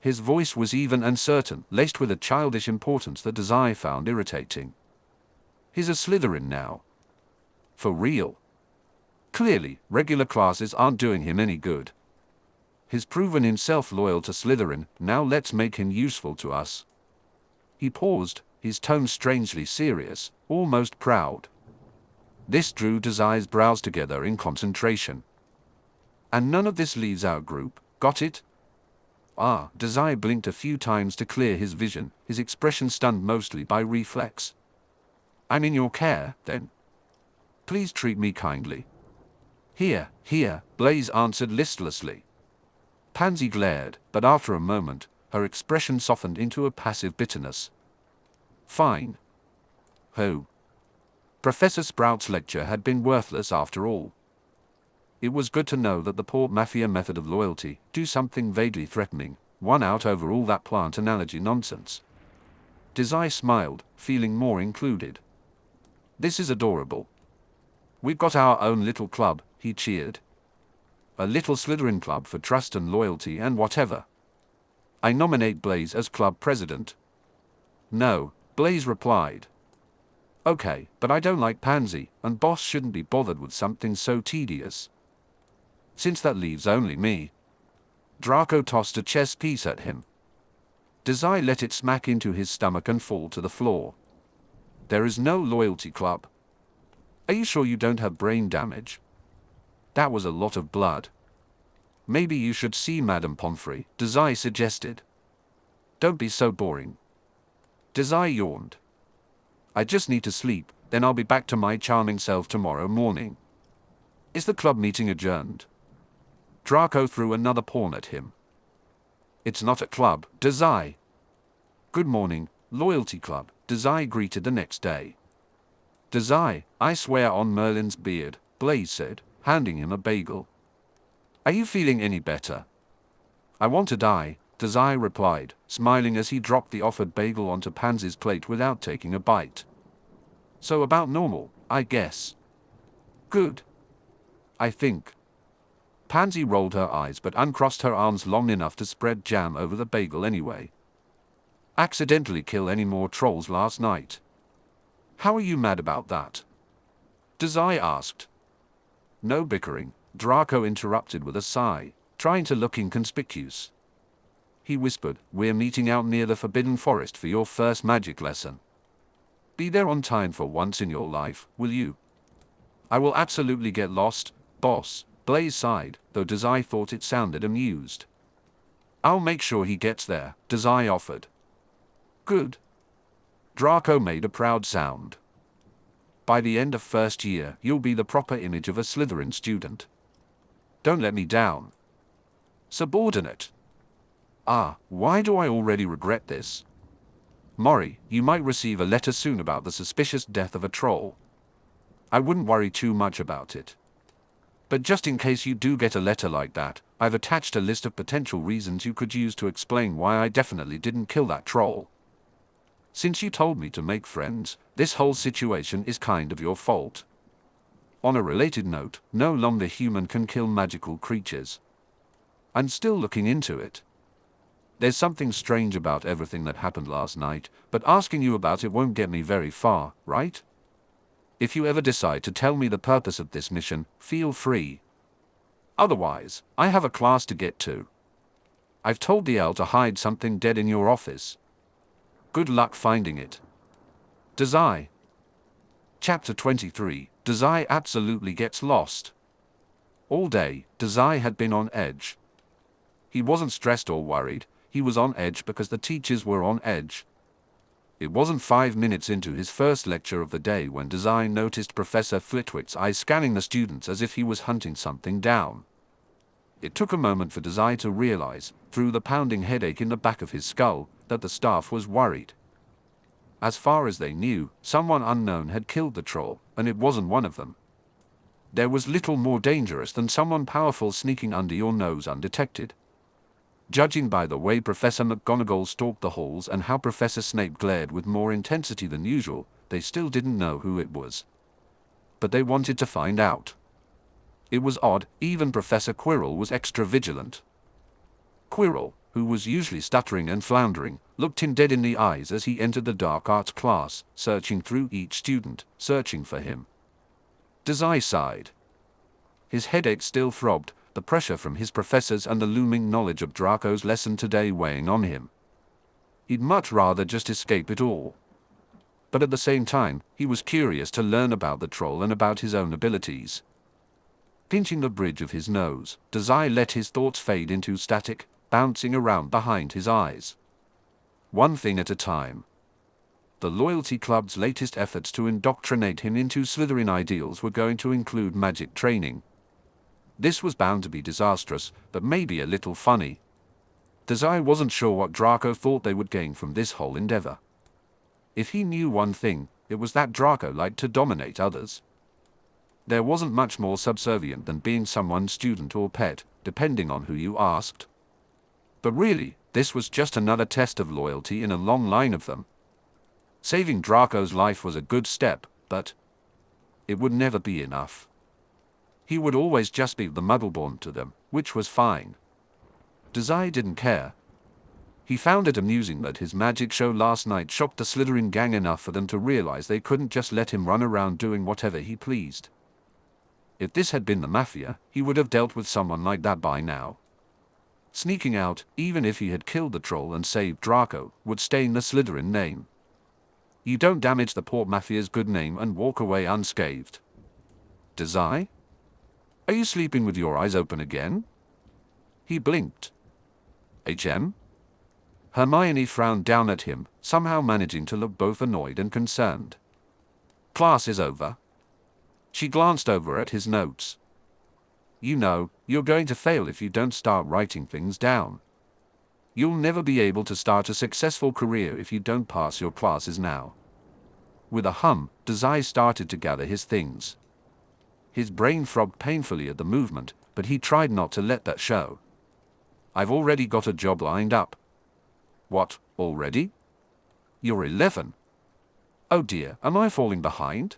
His voice was even and certain, laced with a childish importance that Dazai found irritating. He's a Slytherin now. For real. Clearly, regular classes aren't doing him any good. He's proven himself loyal to Slytherin, now let's make him useful to us. He paused, his tone strangely serious, almost proud. This drew Dazai's brows together in concentration. And none of this leaves our group, got it? Ah, Dazai blinked a few times to clear his vision, his expression stunned mostly by reflex. I'm in your care, then. Please treat me kindly. Here, Blaise answered listlessly. Pansy glared, but after a moment, her expression softened into a passive bitterness. Fine. Who? Professor Sprout's lecture had been worthless after all. It was good to know that the poor mafia method of loyalty, do something vaguely threatening, won out over all that plant analogy nonsense. Dazai smiled, feeling more included. This is adorable. We've got our own little club, he cheered. A little Slytherin club for trust and loyalty and whatever. I nominate Blaise as club president. No, Blaise replied. Okay, but I don't like Pansy, and boss shouldn't be bothered with something so tedious. Since that leaves only me. Draco tossed a chess piece at him. Dazai let it smack into his stomach and fall to the floor. There is no loyalty club. Are you sure you don't have brain damage? That was a lot of blood. Maybe you should see Madame Pomfrey, Dazai suggested. Don't be so boring. Dazai yawned. I just need to sleep, then I'll be back to my charming self tomorrow morning. Is the club meeting adjourned? Draco threw another pawn at him. It's not a club, Dazai. Good morning, Loyalty Club, Dazai greeted the next day. Dazai, I swear on Merlin's beard, Blaise said, handing him a bagel. Are you feeling any better? I want to die, Dazai replied, smiling as he dropped the offered bagel onto Pansy's plate without taking a bite. So about normal, I guess. Good. I think. Pansy rolled her eyes but uncrossed her arms long enough to spread jam over the bagel anyway. Accidentally kill any more trolls last night? How are you mad about that? Dazai asked. No bickering, Draco interrupted with a sigh, trying to look inconspicuous. He whispered, we're meeting out near the Forbidden Forest for your first magic lesson. Be there on time for once in your life, will you? I will absolutely get lost, boss, Blaise sighed, though Dazai thought it sounded amused. I'll make sure he gets there, Dazai offered. Good. Draco made a proud sound. By the end of first year, you'll be the proper image of a Slytherin student. Don't let me down. Subordinate. Ah, why do I already regret this? Mori, you might receive a letter soon about the suspicious death of a troll. I wouldn't worry too much about it. But just in case you do get a letter like that, I've attached a list of potential reasons you could use to explain why I definitely didn't kill that troll. Since you told me to make friends, this whole situation is kind of your fault. On a related note, no longer human can kill magical creatures. I'm still looking into it. There's something strange about everything that happened last night, but asking you about it won't get me very far, right? If you ever decide to tell me the purpose of this mission, feel free. Otherwise, I have a class to get to. I've told the owl to hide something dead in your office. Good luck finding it. Dazai. Chapter 23, Dazai absolutely gets lost. All day, Dazai had been on edge. He wasn't stressed or worried, he was on edge because the teachers were on edge. It wasn't 5 minutes into his first lecture of the day when Dazai noticed Professor Flitwick's eyes scanning the students as if he was hunting something down. It took a moment for Dazai to realize, through the pounding headache in the back of his skull, that the staff was worried. As far as they knew, someone unknown had killed the troll, and it wasn't one of them. There was little more dangerous than someone powerful sneaking under your nose undetected. Judging by the way Professor McGonagall stalked the halls and how Professor Snape glared with more intensity than usual, they still didn't know who it was. But they wanted to find out. It was odd, even Professor Quirrell was extra vigilant. Quirrell, who was usually stuttering and floundering, looked him dead in the eyes as he entered the dark arts class, searching through each student, searching for him. Dazai sighed. His headache still throbbed, the pressure from his professors and the looming knowledge of Draco's lesson today weighing on him. He'd much rather just escape it all. But at the same time, he was curious to learn about the troll and about his own abilities. Pinching the bridge of his nose, Dazai let his thoughts fade into static, bouncing around behind his eyes. One thing at a time. The Loyalty Club's latest efforts to indoctrinate him into Slytherin ideals were going to include magic training. This was bound to be disastrous, but maybe a little funny. Dazai wasn't sure what Draco thought they would gain from this whole endeavor. If he knew one thing, it was that Draco liked to dominate others. There wasn't much more subservient than being someone's student or pet, depending on who you asked. But really, this was just another test of loyalty in a long line of them. Saving Draco's life was a good step, but it would never be enough. He would always just be the Muggleborn to them, which was fine. Dazai didn't care. He found it amusing that his magic show last night shocked the Slytherin gang enough for them to realize they couldn't just let him run around doing whatever he pleased. If this had been the Mafia, he would have dealt with someone like that by now. Sneaking out, even if he had killed the troll and saved Draco, would stain the Slytherin name. You don't damage the poor Mafia's good name and walk away unscathed. Dazai? Are you sleeping with your eyes open again? He blinked. HM? Hermione frowned down at him, somehow managing to look both annoyed and concerned. Class is over. She glanced over at his notes. You know, you're going to fail if you don't start writing things down. You'll never be able to start a successful career if you don't pass your classes now. With a hum, Dazai started to gather his things. His brain throbbed painfully at the movement, but he tried not to let that show. I've already got a job lined up. What, already? You're 11. Oh dear, am I falling behind?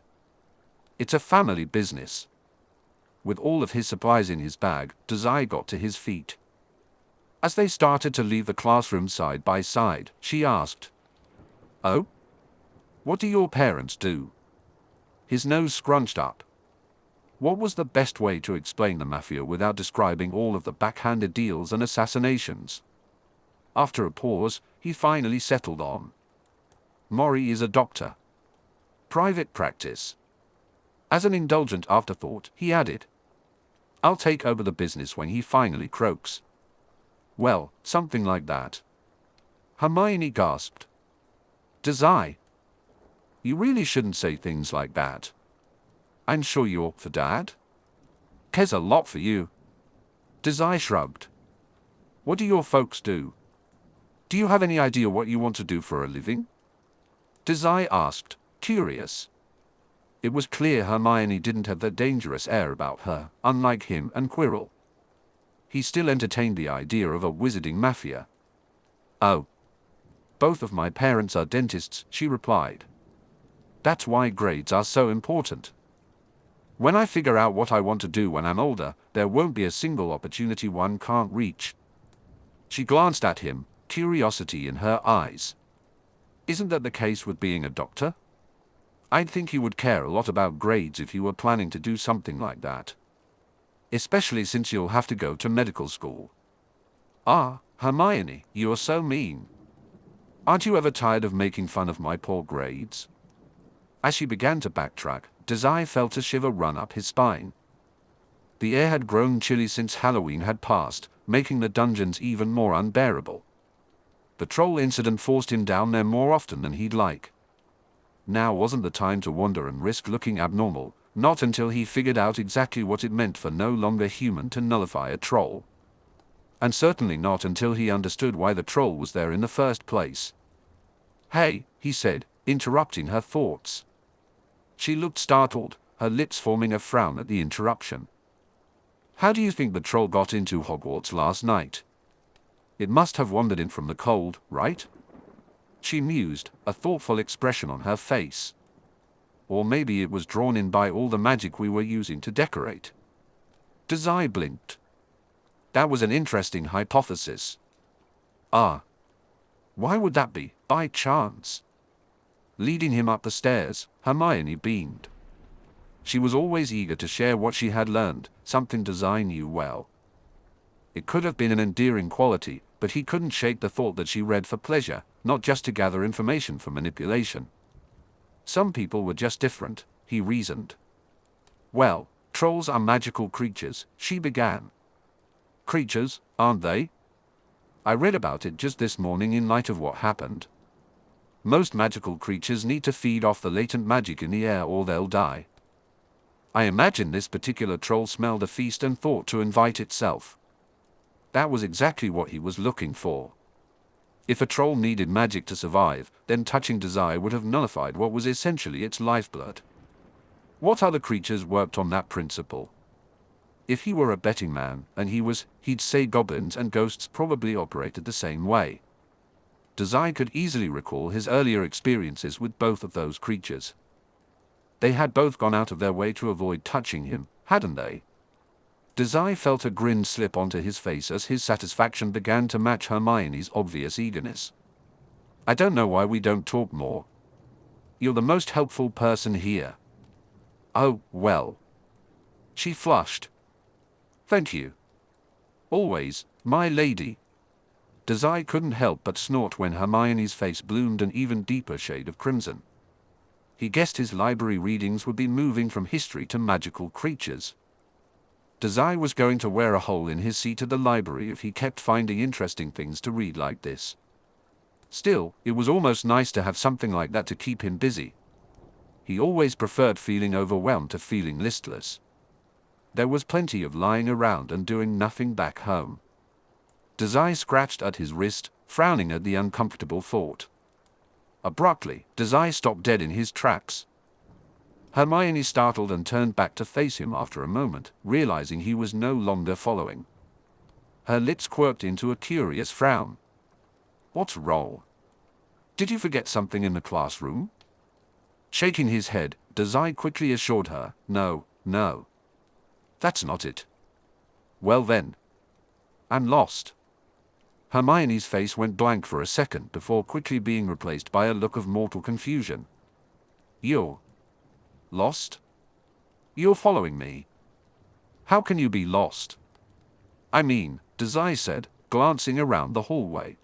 It's a family business. With all of his supplies in his bag, Dazai got to his feet. As they started to leave the classroom side by side, she asked, "Oh? What do your parents do?" His nose scrunched up. What was the best way to explain the mafia without describing all of the backhanded deals and assassinations? After a pause, he finally settled on, "Mori is a doctor. Private practice." As an indulgent afterthought, he added, "I'll take over the business when he finally croaks." "Well, something like that." Hermione gasped. "Dazai, you really shouldn't say things like that. I'm sure you're for Dad. Cares a lot for you." Dazai shrugged. "What do your folks do? Do you have any idea what you want to do for a living?" Dazai asked, curious. It was clear Hermione didn't have that dangerous air about her, unlike him and Quirrell. He still entertained the idea of a wizarding mafia. "Oh. Both of my parents are dentists," she replied. "That's why grades are so important. When I figure out what I want to do when I'm older, there won't be a single opportunity one can't reach." She glanced at him, curiosity in her eyes. "Isn't that the case with being a doctor? I'd think you would care a lot about grades if you were planning to do something like that. Especially since you'll have to go to medical school." "Ah, Hermione, you are so mean. Aren't you ever tired of making fun of my poor grades?" As she began to backtrack, Dazai felt a shiver run up his spine. The air had grown chilly since Halloween had passed, making the dungeons even more unbearable. The troll incident forced him down there more often than he'd like. Now wasn't the time to wander and risk looking abnormal, not until he figured out exactly what it meant for no longer human to nullify a troll. And certainly not until he understood why the troll was there in the first place. "Hey," he said, interrupting her thoughts. She looked startled, her lips forming a frown at the interruption. "How do you think the troll got into Hogwarts last night? It must have wandered in from the cold, right?" She mused, a thoughtful expression on her face. "Or maybe it was drawn in by all the magic we were using to decorate." Dazai blinked. That was an interesting hypothesis. "Ah. Why would that be, by chance?" Leading him up the stairs, Hermione beamed. She was always eager to share what she had learned, something Dazai knew well. It could have been an endearing quality, but he couldn't shake the thought that she read for pleasure, not just to gather information for manipulation. Some people were just different, he reasoned. "Well, trolls are magical creatures," she began. "Creatures, aren't they? I read about it just this morning in light of what happened. Most magical creatures need to feed off the latent magic in the air or they'll die. I imagine this particular troll smelled a feast and thought to invite itself. That was exactly what he was looking for. If a troll needed magic to survive, then touching Dazai would have nullified what was essentially its lifeblood. What other creatures worked on that principle? If he were a betting man, and he'd say goblins and ghosts probably operated the same way. Dazai could easily recall his earlier experiences with both of those creatures. They had both gone out of their way to avoid touching him, hadn't they? Dazai felt a grin slip onto his face as his satisfaction began to match Hermione's obvious eagerness. "I don't know why we don't talk more. You're the most helpful person here." "Oh, well." She flushed. "Thank you. Always, my lady." Dazai couldn't help but snort when Hermione's face bloomed an even deeper shade of crimson. He guessed his library readings would be moving from history to magical creatures. Dazai was going to wear a hole in his seat at the library if he kept finding interesting things to read like this. Still, it was almost nice to have something like that to keep him busy. He always preferred feeling overwhelmed to feeling listless. There was plenty of lying around and doing nothing back home. Dazai scratched at his wrist, frowning at the uncomfortable thought. Abruptly, Dazai stopped dead in his tracks. Hermione startled and turned back to face him after a moment, realizing he was no longer following. Her lips quirked into a curious frown. "What's wrong? Did you forget something in the classroom?" Shaking his head, Dazai quickly assured her, No. That's not it. Well then. I'm lost. Hermione's face went blank for a second before quickly being replaced by a look of mortal confusion. You're lost? You're following me? How can you be lost? I mean, Dazai said, glancing around the hallway.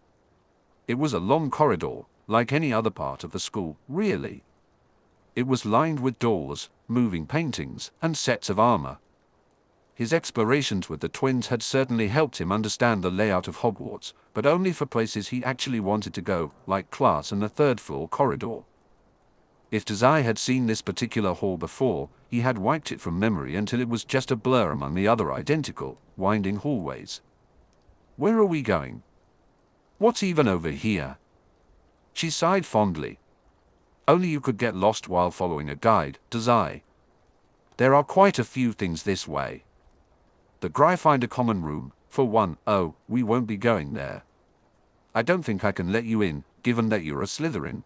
It was a long corridor, like any other part of the school, really. It was lined with doors, moving paintings, and sets of armor. His explorations with the twins had certainly helped him understand the layout of Hogwarts, but only for places he actually wanted to go, like class and the third-floor corridor. If Dazai had seen this particular hall before, he had wiped it from memory until it was just a blur among the other identical, winding hallways. Where are we going? What's even over here? She sighed fondly. Only you could get lost while following a guide, Dazai. There are quite a few things this way. The Gryffindor common room, for one. Oh, we won't be going there. I don't think I can let you in, given that you're a Slytherin.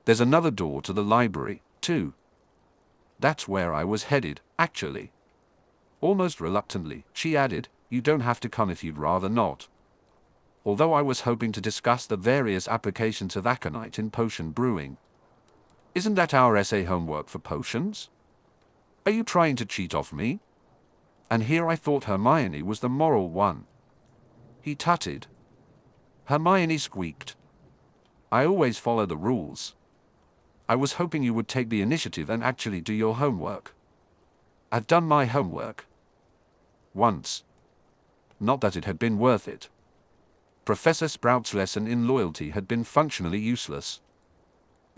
There's another door to the library, too. That's where I was headed, actually. Almost reluctantly, she added, you don't have to come if you'd rather not. Although I was hoping to discuss the various applications of aconite in potion brewing. Isn't that our essay homework for potions? Are you trying to cheat off me? And here I thought Hermione was the moral one. He tutted. Hermione squeaked. I always follow the rules. I was hoping you would take the initiative and actually do your homework. I've done my homework. Once. Not that it had been worth it. Professor Sprout's lesson in loyalty had been functionally useless.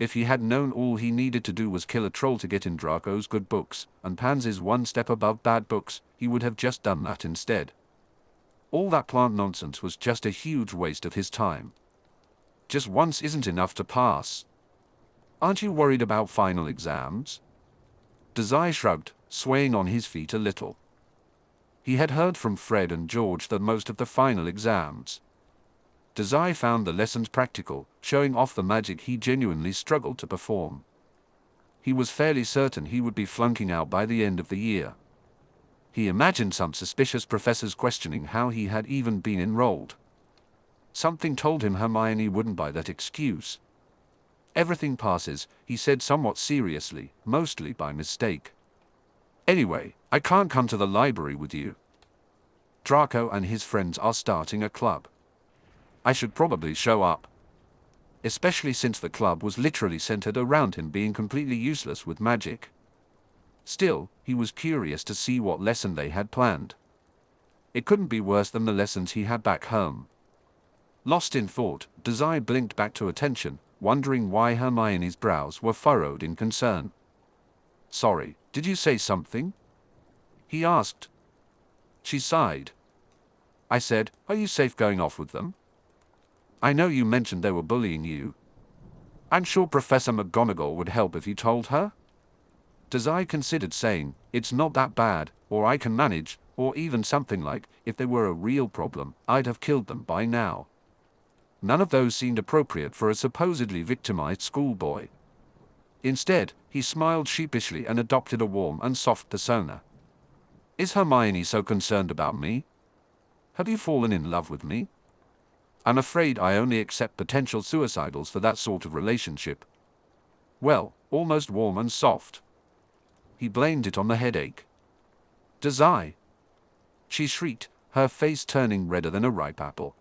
If he had known all he needed to do was kill a troll to get in Draco's good books, and Pansy's one step above bad books, he would have just done that instead. All that plant nonsense was just a huge waste of his time. Just once isn't enough to pass. Aren't you worried about final exams? Dazai shrugged, swaying on his feet a little. He had heard from Fred and George that most of the final exams. Dazai found the lessons practical, showing off the magic he genuinely struggled to perform. He was fairly certain he would be flunking out by the end of the year. He imagined some suspicious professors questioning how he had even been enrolled. Something told him Hermione wouldn't buy that excuse. Everything passes, he said somewhat seriously, mostly by mistake. Anyway, I can't come to the library with you. Draco and his friends are starting a club. I should probably show up. Especially since the club was literally centered around him being completely useless with magic. Still, he was curious to see what lesson they had planned. It couldn't be worse than the lessons he had back home. Lost in thought, Dazai blinked back to attention, wondering why Hermione's brows were furrowed in concern. Sorry, did you say something? He asked. She sighed. I said, are you safe going off with them? I know you mentioned they were bullying you. I'm sure Professor McGonagall would help if you told her. Dazai considered saying, it's not that bad, or I can manage, or even something like, if they were a real problem, I'd have killed them by now. None of those seemed appropriate for a supposedly victimized schoolboy. Instead, he smiled sheepishly and adopted a warm and soft persona. Is Hermione so concerned about me? Have you fallen in love with me? I'm afraid I only accept potential suicidals for that sort of relationship. Well, almost warm and soft. He blamed it on the headache. Dazai! She shrieked, her face turning redder than a ripe apple.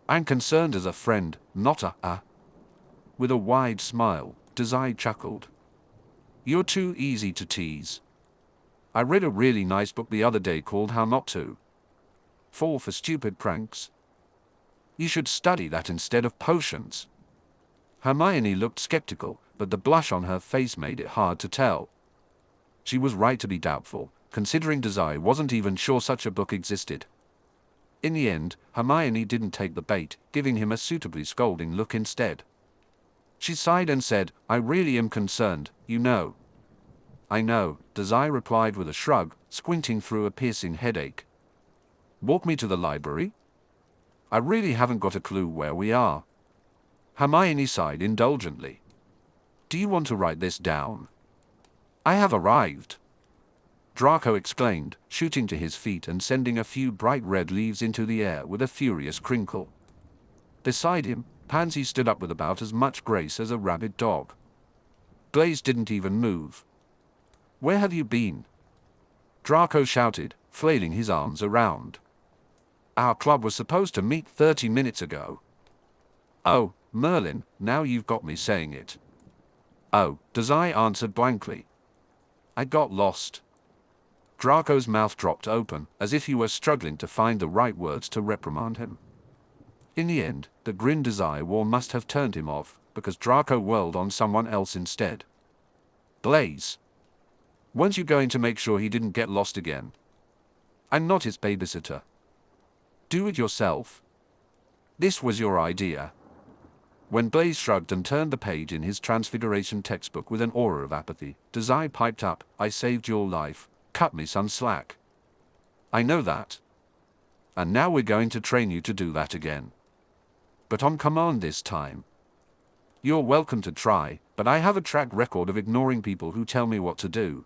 I'm concerned as a friend, not a. With a wide smile, Dazai chuckled. You're too easy to tease. I read a really nice book the other day called How Not to Fall for Stupid Pranks. You should study that instead of potions. Hermione looked skeptical, but the blush on her face made it hard to tell. She was right to be doubtful, considering Dazai wasn't even sure such a book existed. In the end, Hermione didn't take the bait, giving him a suitably scolding look instead. She sighed and said, I really am concerned, you know. I know, Dazai replied with a shrug, squinting through a piercing headache. Walk me to the library? I really haven't got a clue where we are. Hermione sighed indulgently. Do you want to write this down? I have arrived. Draco exclaimed, shooting to his feet and sending a few bright red leaves into the air with a furious crinkle. Beside him, Pansy stood up with about as much grace as a rabid dog. Blaise didn't even move. "Where have you been?" Draco shouted, flailing his arms around. "Our club was supposed to meet 30 minutes ago." "Oh, Merlin, now you've got me saying it." "Oh," Dazai answered blankly. "I got lost." Draco's mouth dropped open, as if he were struggling to find the right words to reprimand him. In the end, the grin Dazai wore must have turned him off, because Draco whirled on someone else instead. "Blaise, weren't you going to make sure he didn't get lost again? I'm not his babysitter. Do it yourself. This was your idea." When Blaise shrugged and turned the page in his Transfiguration textbook with an aura of apathy, Dazai piped up, "I saved your life. Cut me some slack." "I know that. And now we're going to train you to do that again. But on command this time." "You're welcome to try, but I have a track record of ignoring people who tell me what to do.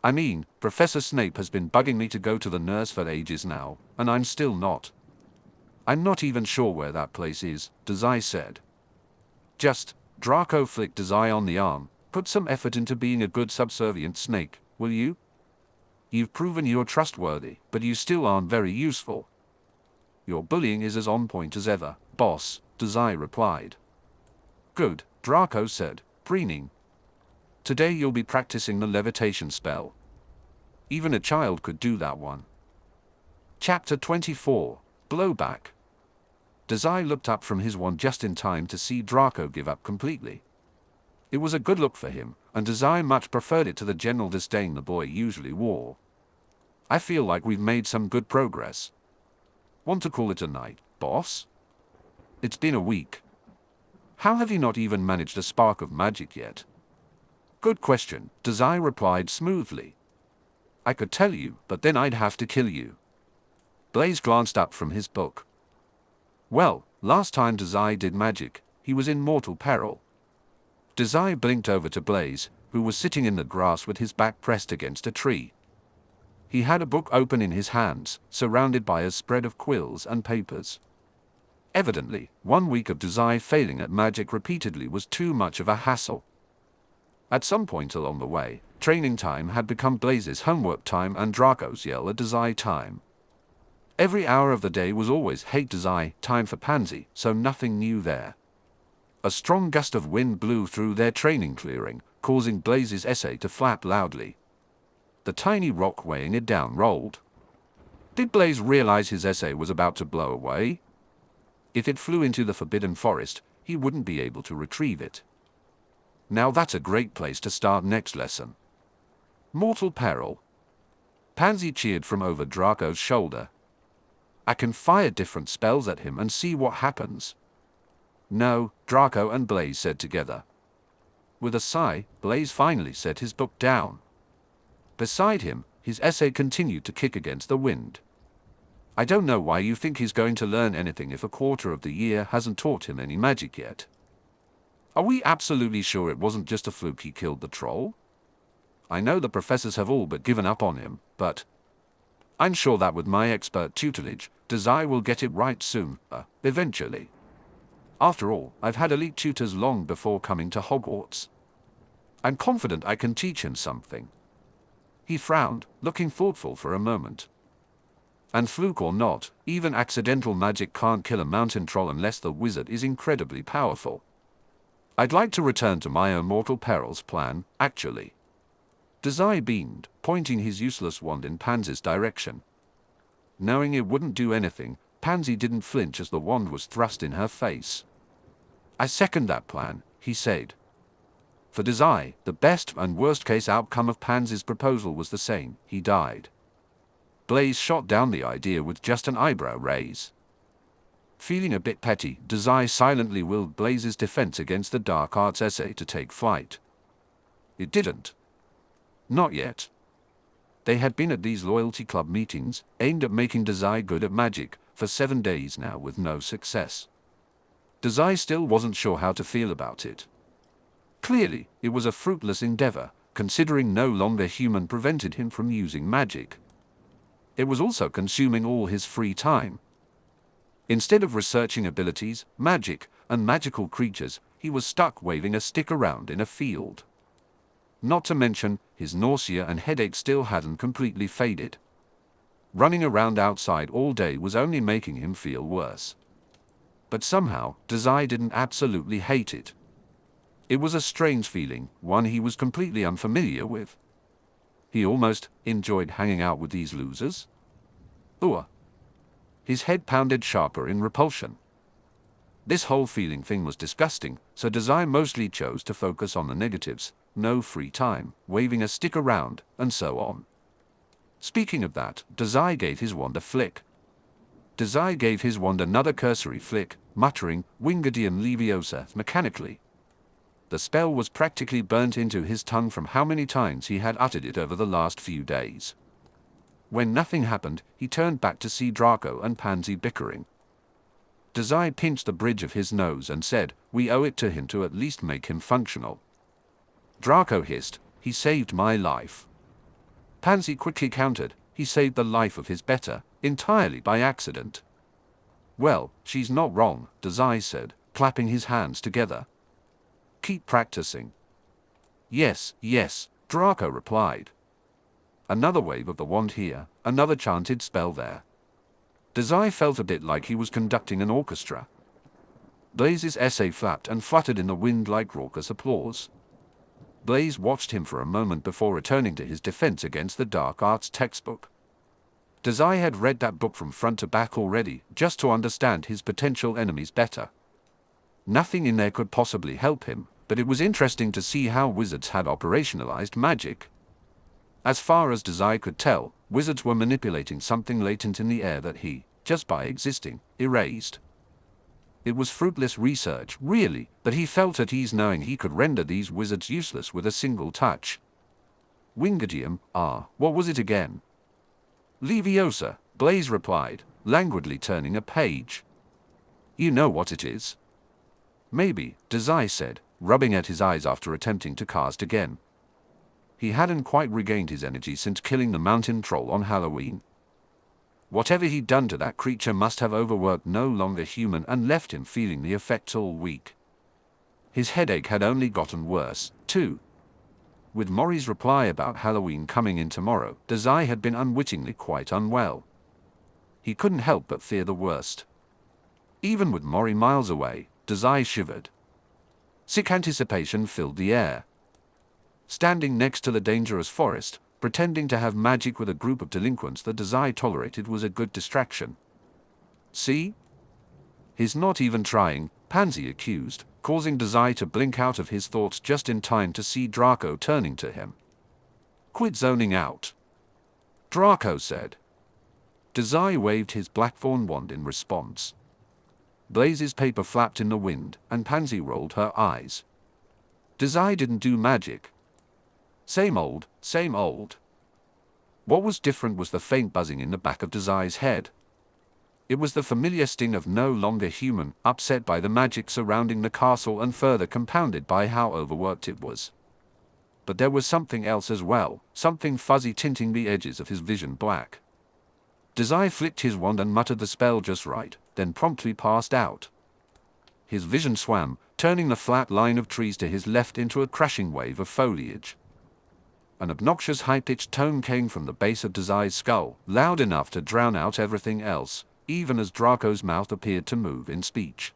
I mean, Professor Snape has been bugging me to go to the nurse for ages now, and I'm still not." "I'm not even sure where that place is," Dazai said. Draco flicked Dazai on the arm, "put some effort into being a good subservient snake, will you? You've proven you're trustworthy, but you still aren't very useful." "Your bullying is as on point as ever, boss," Dazai replied. "Good," Draco said, preening. "Today you'll be practicing the levitation spell. Even a child could do that one." Chapter 24, Blowback. Dazai looked up from his wand just in time to see Draco give up completely. It was a good look for him, and Dazai much preferred it to the general disdain the boy usually wore. "I feel like we've made some good progress. Want to call it a night, boss? It's been a week. How have you not even managed a spark of magic yet?" "Good question," Dazai replied smoothly. "I could tell you, but then I'd have to kill you." Blaise glanced up from his book. "Well, last time Dazai did magic, he was in mortal peril." Dazai blinked over to Blaise, who was sitting in the grass with his back pressed against a tree. He had a book open in his hands, surrounded by a spread of quills and papers. Evidently, 1 week of Dazai failing at magic repeatedly was too much of a hassle. At some point along the way, training time had become Blaise's homework time and Draco's yell at Dazai time. Every hour of the day was always hate Dazai time for Pansy, so nothing new there. A strong gust of wind blew through their training clearing, causing Blaise's essay to flap loudly. The tiny rock weighing it down rolled. Did Blaise realize his essay was about to blow away? If it flew into the Forbidden Forest, he wouldn't be able to retrieve it. Now that's a great place to start next lesson. Mortal peril. Pansy cheered from over Draco's shoulder. "I can fire different spells at him and see what happens." "No," Draco and Blaise said together. With a sigh, Blaise finally set his book down. Beside him, his essay continued to kick against the wind. "I don't know why you think he's going to learn anything if a quarter of the year hasn't taught him any magic yet. Are we absolutely sure it wasn't just a fluke he killed the troll? I know the professors have all but given up on him, but I'm sure that with my expert tutelage, Dazai will get it right soon, eventually. After all, I've had elite tutors long before coming to Hogwarts. I'm confident I can teach him something." He frowned, looking thoughtful for a moment. "And fluke or not, even accidental magic can't kill a mountain troll unless the wizard is incredibly powerful. I'd like to return to my own mortal perils plan, actually." Dazai beamed, pointing his useless wand in Pansy's direction. Knowing it wouldn't do anything, Pansy didn't flinch as the wand was thrust in her face. "I second that plan," he said. For Dazai, the best and worst case outcome of Pansy's proposal was the same: he died. Blaise shot down the idea with just an eyebrow raise. Feeling a bit petty, Dazai silently willed Blaise's defense against the dark arts essay to take flight. It didn't. Not yet. They had been at these loyalty club meetings, aimed at making Dazai good at magic, for 7 days now with no success. Dazai still wasn't sure how to feel about it. Clearly, it was a fruitless endeavor, considering no longer human prevented him from using magic. It was also consuming all his free time. Instead of researching abilities, magic, and magical creatures, he was stuck waving a stick around in a field. Not to mention, his nausea and headache still hadn't completely faded. Running around outside all day was only making him feel worse. But somehow, Dazai didn't absolutely hate it. It was a strange feeling, one he was completely unfamiliar with. He almost enjoyed hanging out with these losers. Ugh. His head pounded sharper in repulsion. This whole feeling thing was disgusting, so Dazai mostly chose to focus on the negatives: no free time, waving a stick around, and so on. Speaking of that, Dazai gave his wand a flick. Dazai gave his wand another cursory flick, muttering Wingardium Leviosa mechanically. The spell was practically burnt into his tongue from how many times he had uttered it over the last few days. When nothing happened, he turned back to see Draco and Pansy bickering. Dazai pinched the bridge of his nose and said, "We owe it to him to at least make him functional." Draco hissed, "He saved my life." Pansy quickly countered, "He saved the life of his better, entirely by accident." "Well, she's not wrong," Dazai said, clapping his hands together. "Keep practicing." "Yes, yes," Draco replied. Another wave of the wand here, another chanted spell there. Dazai felt a bit like he was conducting an orchestra. Blaise's essay flapped and fluttered in the wind like raucous applause. Blaise watched him for a moment before returning to his defense against the dark arts textbook. Dazai had read that book from front to back already, just to understand his potential enemies better. Nothing in there could possibly help him, but it was interesting to see how wizards had operationalized magic. As far as Dazai could tell, wizards were manipulating something latent in the air that he, just by existing, erased. It was fruitless research, really, but he felt at ease knowing he could render these wizards useless with a single touch. Wingardium, what was it again? Leviosa, Blaise replied, languidly turning a page. "You know what it is?" "Maybe," Dazai said, rubbing at his eyes after attempting to cast again. He hadn't quite regained his energy since killing the mountain troll on Halloween. Whatever he'd done to that creature must have overworked no longer human and left him feeling the effects all week. His headache had only gotten worse, too. With Mori's reply about Halloween coming in tomorrow, Dazai had been unwittingly quite unwell. He couldn't help but fear the worst. Even with Mori miles away, Dazai shivered. Sick anticipation filled the air. Standing next to the dangerous forest, pretending to have magic with a group of delinquents that Dazai tolerated was a good distraction. "See? He's not even trying," Pansy accused, causing Dazai to blink out of his thoughts just in time to see Draco turning to him. "Quit zoning out," Draco said. Dazai waved his blackthorn wand in response. Blaise's paper flapped in the wind, and Pansy rolled her eyes. Dazai didn't do magic. Same old, same old. What was different was the faint buzzing in the back of Dazai's head. It was the familiar sting of no longer human, upset by the magic surrounding the castle and further compounded by how overworked it was. But there was something else as well, something fuzzy tinting the edges of his vision black. Dazai flicked his wand and muttered the spell just right, then promptly passed out. His vision swam, turning the flat line of trees to his left into a crashing wave of foliage. An obnoxious high-pitched tone came from the base of Dazai's skull, loud enough to drown out everything else, even as Draco's mouth appeared to move in speech.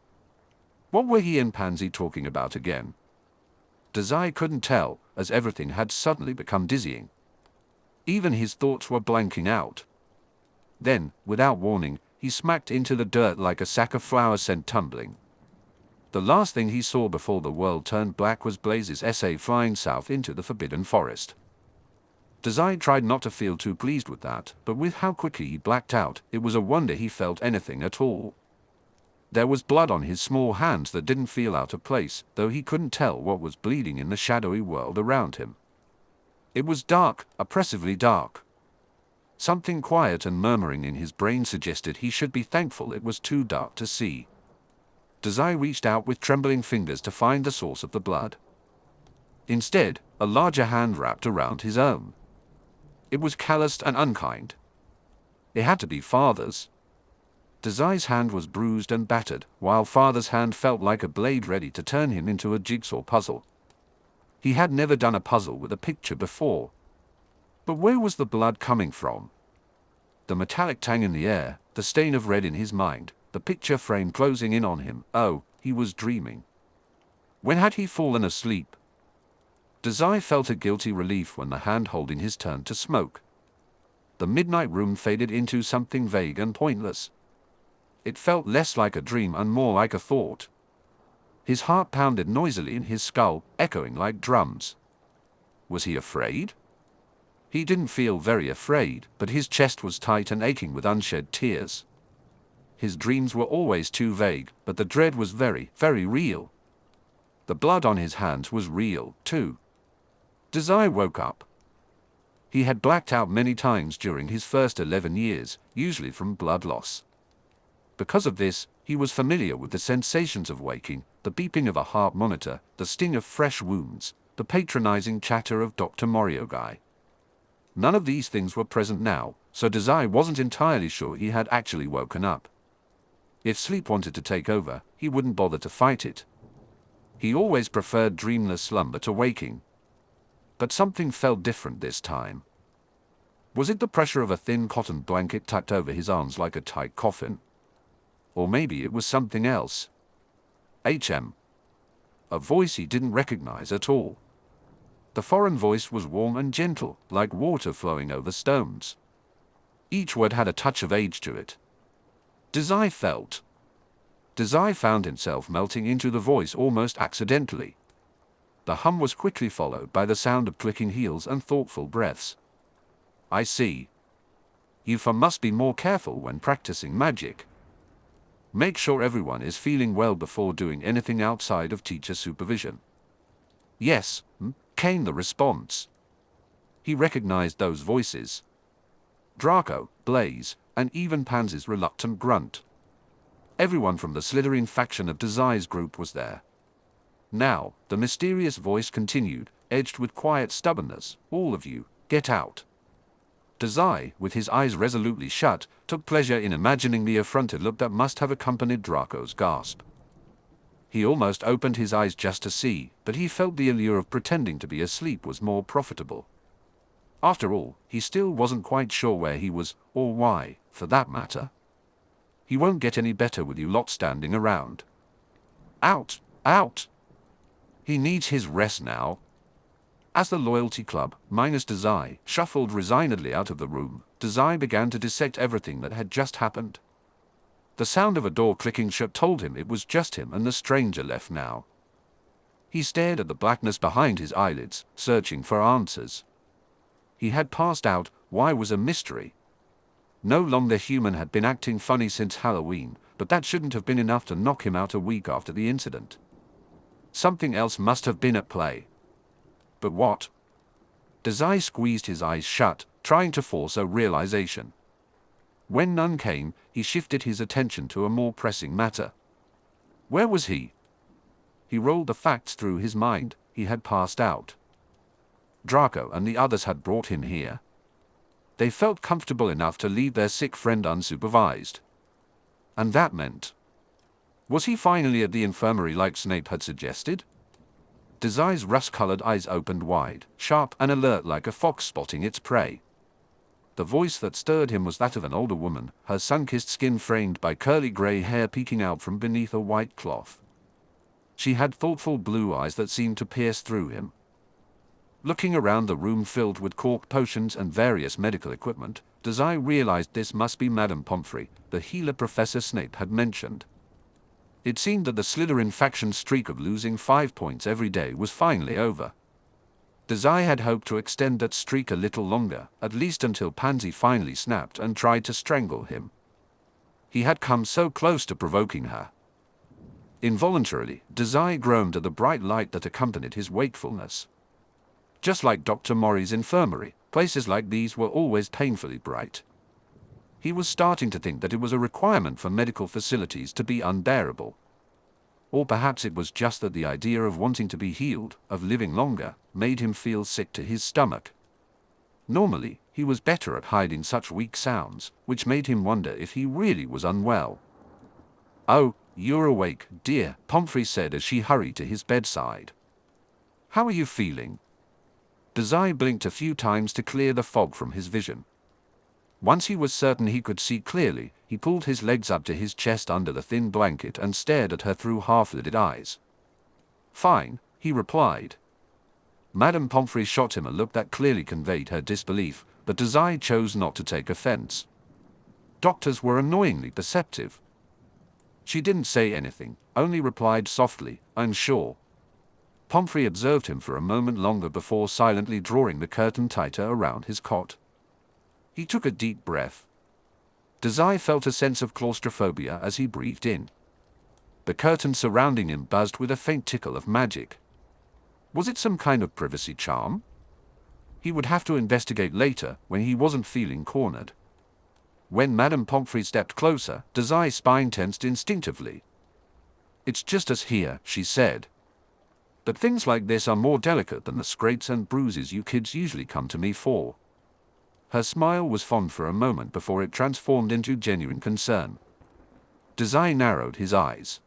What were he and Pansy talking about again? Dazai couldn't tell, as everything had suddenly become dizzying. Even his thoughts were blanking out. Then, without warning, he smacked into the dirt like a sack of flour sent tumbling. The last thing he saw before the world turned black was Blaise's essay flying south into the forbidden forest. Dazai tried not to feel too pleased with that, but with how quickly he blacked out, it was a wonder he felt anything at all. There was blood on his small hands that didn't feel out of place, though he couldn't tell what was bleeding in the shadowy world around him. It was dark, oppressively dark. Something quiet and murmuring in his brain suggested he should be thankful it was too dark to see. Dazai reached out with trembling fingers to find the source of the blood. Instead, a larger hand wrapped around his own. It was calloused and unkind. It had to be Father's. Dazai's hand was bruised and battered, while Father's hand felt like a blade ready to turn him into a jigsaw puzzle. He had never done a puzzle with a picture before. But where was the blood coming from? The metallic tang in the air, the stain of red in his mind, the picture frame closing in on him. Oh, he was dreaming. When had he fallen asleep? Dazai felt a guilty relief when the hand holding his turned to smoke. The midnight room faded into something vague and pointless. It felt less like a dream and more like a thought. His heart pounded noisily in his skull, echoing like drums. Was he afraid? He didn't feel very afraid, but his chest was tight and aching with unshed tears. His dreams were always too vague, but the dread was very, very real. The blood on his hands was real, too. Dazai woke up. He had blacked out many times during his first 11 years, usually from blood loss. Because of this, he was familiar with the sensations of waking, the beeping of a heart monitor, the sting of fresh wounds, the patronizing chatter of Dr. Moriogai. None of these things were present now, so Dazai wasn't entirely sure he had actually woken up. If sleep wanted to take over, he wouldn't bother to fight it. He always preferred dreamless slumber to waking. But something felt different this time. Was it the pressure of a thin cotton blanket tucked over his arms like a tight coffin? Or maybe it was something else. A voice he didn't recognize at all. The foreign voice was warm and gentle, like water flowing over stones. Each word had a touch of age to it. Dazai found himself melting into the voice almost accidentally. The hum was quickly followed by the sound of clicking heels and thoughtful breaths. I see. You must be more careful when practicing magic. Make sure everyone is feeling well before doing anything outside of teacher supervision. Yes, came the response. He recognized those voices. Draco, Blaise, and even Pansy's reluctant grunt. Everyone from the Slytherin faction of Dazai's group was there. Now, the mysterious voice continued, edged with quiet stubbornness. All of you, get out. Dazai, with his eyes resolutely shut, took pleasure in imagining the affronted look that must have accompanied Draco's gasp. He almost opened his eyes just to see, but he felt the allure of pretending to be asleep was more profitable. After all, he still wasn't quite sure where he was, or why, for that matter. He won't get any better with you lot standing around. Out! Out! He needs his rest now. As the loyalty club, minus Dazai, shuffled resignedly out of the room, Dazai began to dissect everything that had just happened. The sound of a door clicking shut told him it was just him and the stranger left now. He stared at the blackness behind his eyelids, searching for answers. He had passed out. Why was a mystery? No longer human had been acting funny since Halloween, but that shouldn't have been enough to knock him out a week after the incident. Something else must have been at play. But what? Dazai squeezed his eyes shut, trying to force a realization. When none came, he shifted his attention to a more pressing matter. Where was he? He rolled the facts through his mind. He had passed out. Draco and the others had brought him here. They felt comfortable enough to leave their sick friend unsupervised. And that meant... Was he finally at the infirmary like Snape had suggested? Dazai's rust-colored eyes opened wide, sharp and alert like a fox spotting its prey. The voice that stirred him was that of an older woman, her sun-kissed skin framed by curly gray hair peeking out from beneath a white cloth. She had thoughtful blue eyes that seemed to pierce through him. Looking around the room filled with corked potions and various medical equipment, Dazai realized this must be Madame Pomfrey, the healer Professor Snape had mentioned. It seemed that the Slytherin faction's streak of losing 5 points every day was finally over. Dazai had hoped to extend that streak a little longer, at least until Pansy finally snapped and tried to strangle him. He had come so close to provoking her. Involuntarily, Dazai groaned at the bright light that accompanied his wakefulness. Just like Dr. Mori's infirmary, places like these were always painfully bright. He was starting to think that it was a requirement for medical facilities to be unbearable. or perhaps it was just that the idea of wanting to be healed, of living longer, made him feel sick to his stomach. Normally, he was better at hiding such weak sounds, which made him wonder if he really was unwell. "Oh, you're awake, dear," Pomfrey said as she hurried to his bedside. "How are you feeling?" Dazai blinked a few times to clear the fog from his vision. Once he was certain he could see clearly, he pulled his legs up to his chest under the thin blanket and stared at her through half-lidded eyes. "Fine," he replied. Madame Pomfrey shot him a look that clearly conveyed her disbelief, but Dazai chose not to take offense. Doctors were annoyingly perceptive. She didn't say anything, only replied softly, "I'm sure." Pomfrey observed him for a moment longer before silently drawing the curtain tighter around his cot. He took a deep breath. Dazai felt a sense of claustrophobia as he breathed in. The curtain surrounding him buzzed with a faint tickle of magic. Was it some kind of privacy charm? He would have to investigate later, when he wasn't feeling cornered. When Madame Pomfrey stepped closer, Dazai's spine tensed instinctively. "It's just us here," she said. "But things like this are more delicate than the scrapes and bruises you kids usually come to me for." Her smile was fond for a moment before it transformed into genuine concern. Dazai narrowed his eyes.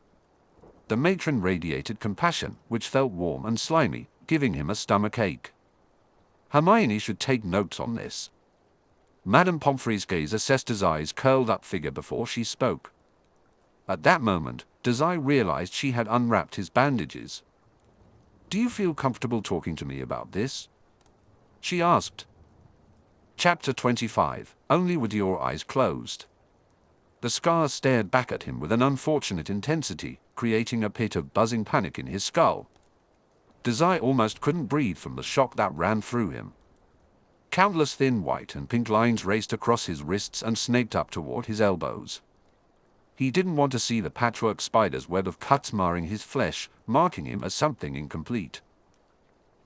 The matron radiated compassion, which felt warm and slimy, giving him a stomach ache. Hermione should take notes on this. Madame Pomfrey's gaze assessed Dazai's curled-up figure before she spoke. At that moment, Dazai realized she had unwrapped his bandages. "Do you feel comfortable talking to me about this?" she asked. Chapter 25, Only with Your Eyes Closed. The scars stared back at him with an unfortunate intensity, creating a pit of buzzing panic in his skull. Dazai almost couldn't breathe from the shock that ran through him. Countless thin white and pink lines raced across his wrists and snaked up toward his elbows. He didn't want to see the patchwork spider's web of cuts marring his flesh, marking him as something incomplete.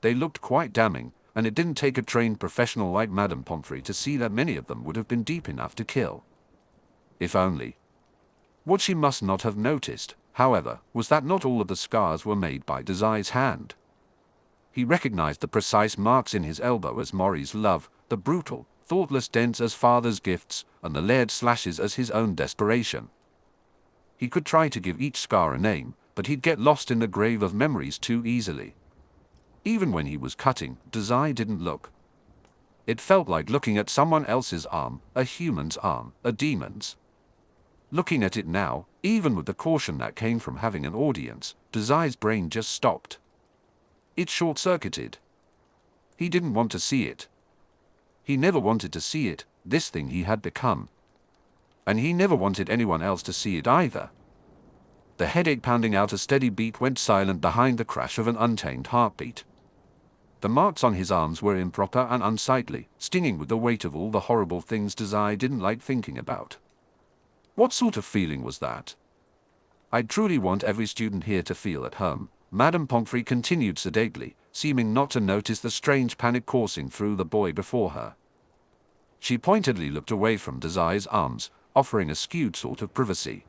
They looked quite damning, and it didn't take a trained professional like Madame Pomfrey to see that many of them would have been deep enough to kill. If only. What she must not have noticed, however, was that not all of the scars were made by Dazai's hand. He recognized the precise marks in his elbow as Mori's love, the brutal, thoughtless dents as father's gifts, and the layered slashes as his own desperation. He could try to give each scar a name, but he'd get lost in the grave of memories too easily. Even when he was cutting, Dazai didn't look. It felt like looking at someone else's arm, a human's arm, a demon's. Looking at it now, even with the caution that came from having an audience, Dazai's brain just stopped. It short-circuited. He didn't want to see it. He never wanted to see it, this thing he had become. And he never wanted anyone else to see it either. The headache pounding out a steady beat went silent behind the crash of an untamed heartbeat. The marks on his arms were improper and unsightly, stinging with the weight of all the horrible things Dazai didn't like thinking about. What sort of feeling was that? "I truly want every student here to feel at home," Madame Pomfrey continued sedately, seeming not to notice the strange panic coursing through the boy before her. She pointedly looked away from Dazai's arms, offering a skewed sort of privacy.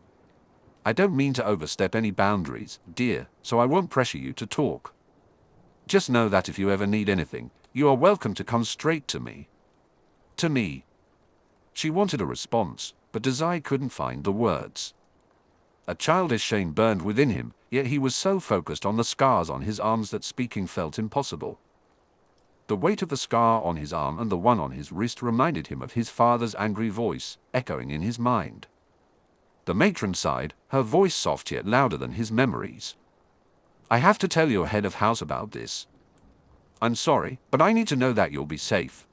"I don't mean to overstep any boundaries, dear, so I won't pressure you to talk. Just know that if you ever need anything, you are welcome to come straight to me." To me. She wanted a response, but Dazai couldn't find the words. A childish shame burned within him, yet he was so focused on the scars on his arms that speaking felt impossible. The weight of the scar on his arm and the one on his wrist reminded him of his father's angry voice, echoing in his mind. The matron sighed, her voice soft yet louder than his memories. "I have to tell your head of house about this. I'm sorry, but I need to know that you'll be safe."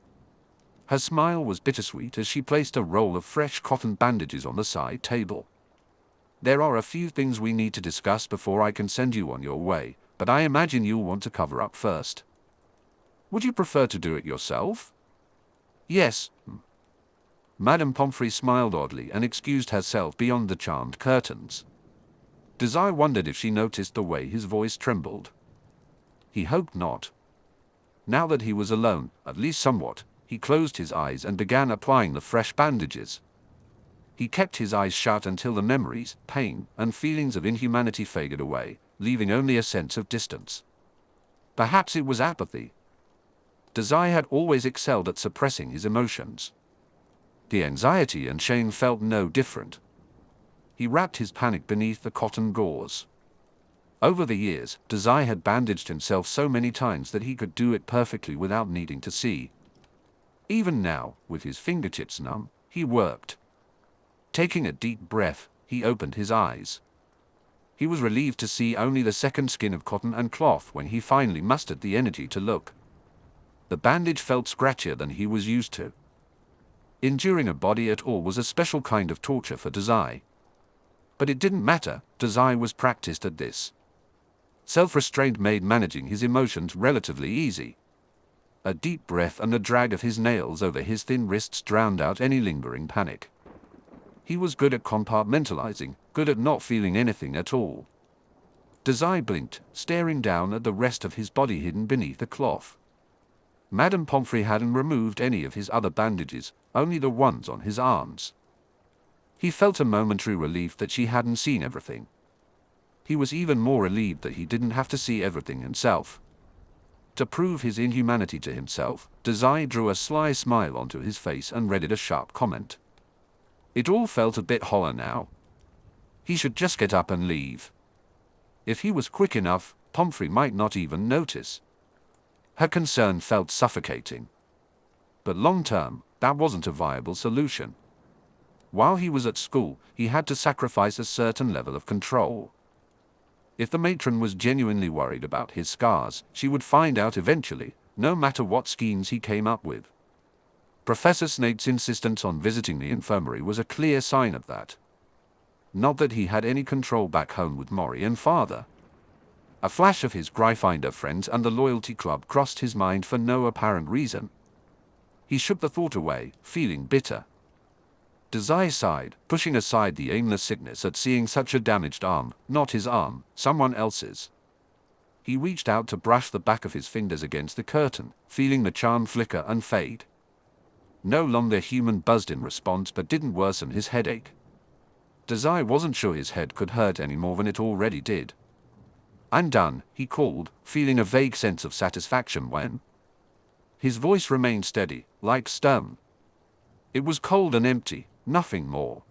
Her smile was bittersweet as she placed a roll of fresh cotton bandages on the side table. "There are a few things we need to discuss before I can send you on your way, but I imagine you'll want to cover up first. Would you prefer to do it yourself?" "Yes." Madame Pomfrey smiled oddly and excused herself beyond the charmed curtains. Dazai wondered if she noticed the way his voice trembled. He hoped not. Now that he was alone, at least somewhat, he closed his eyes and began applying the fresh bandages. He kept his eyes shut until the memories, pain, and feelings of inhumanity faded away, leaving only a sense of distance. Perhaps it was apathy. Dazai had always excelled at suppressing his emotions. The anxiety and shame felt no different. He wrapped his panic beneath the cotton gauze. Over the years, Dazai had bandaged himself so many times that he could do it perfectly without needing to see. Even now, with his fingertips numb, he worked. Taking a deep breath, he opened his eyes. He was relieved to see only the second skin of cotton and cloth when he finally mustered the energy to look. The bandage felt scratchier than he was used to. Enduring a body at all was a special kind of torture for Dazai. But it didn't matter, Dazai was practiced at this. Self-restraint made managing his emotions relatively easy. A deep breath and a drag of his nails over his thin wrists drowned out any lingering panic. He was good at compartmentalizing, good at not feeling anything at all. Dazai blinked, staring down at the rest of his body hidden beneath the cloth. Madame Pomfrey hadn't removed any of his other bandages, only the ones on his arms. He felt a momentary relief that she hadn't seen everything. He was even more relieved that he didn't have to see everything himself. To prove his inhumanity to himself, Dazai drew a sly smile onto his face and readied a sharp comment. It all felt a bit hollow now. He should just get up and leave. If he was quick enough, Pomfrey might not even notice. Her concern felt suffocating. But long-term, that wasn't a viable solution. While he was at school, he had to sacrifice a certain level of control. If the matron was genuinely worried about his scars, she would find out eventually, no matter what schemes he came up with. Professor Snape's insistence on visiting the infirmary was a clear sign of that. Not that he had any control back home with Mori and father. A flash of his Gryffindor friends and the loyalty club crossed his mind for no apparent reason. He shook the thought away, feeling bitter. Dazai sighed, pushing aside the aimless sickness at seeing such a damaged arm, not his arm, someone else's. He reached out to brush the back of his fingers against the curtain, feeling the charm flicker and fade. No longer human buzzed in response but didn't worsen his headache. Dazai wasn't sure his head could hurt any more than it already did. "I'm done," he called, feeling a vague sense of satisfaction when. His voice remained steady, like stone. It was cold and empty, nothing more.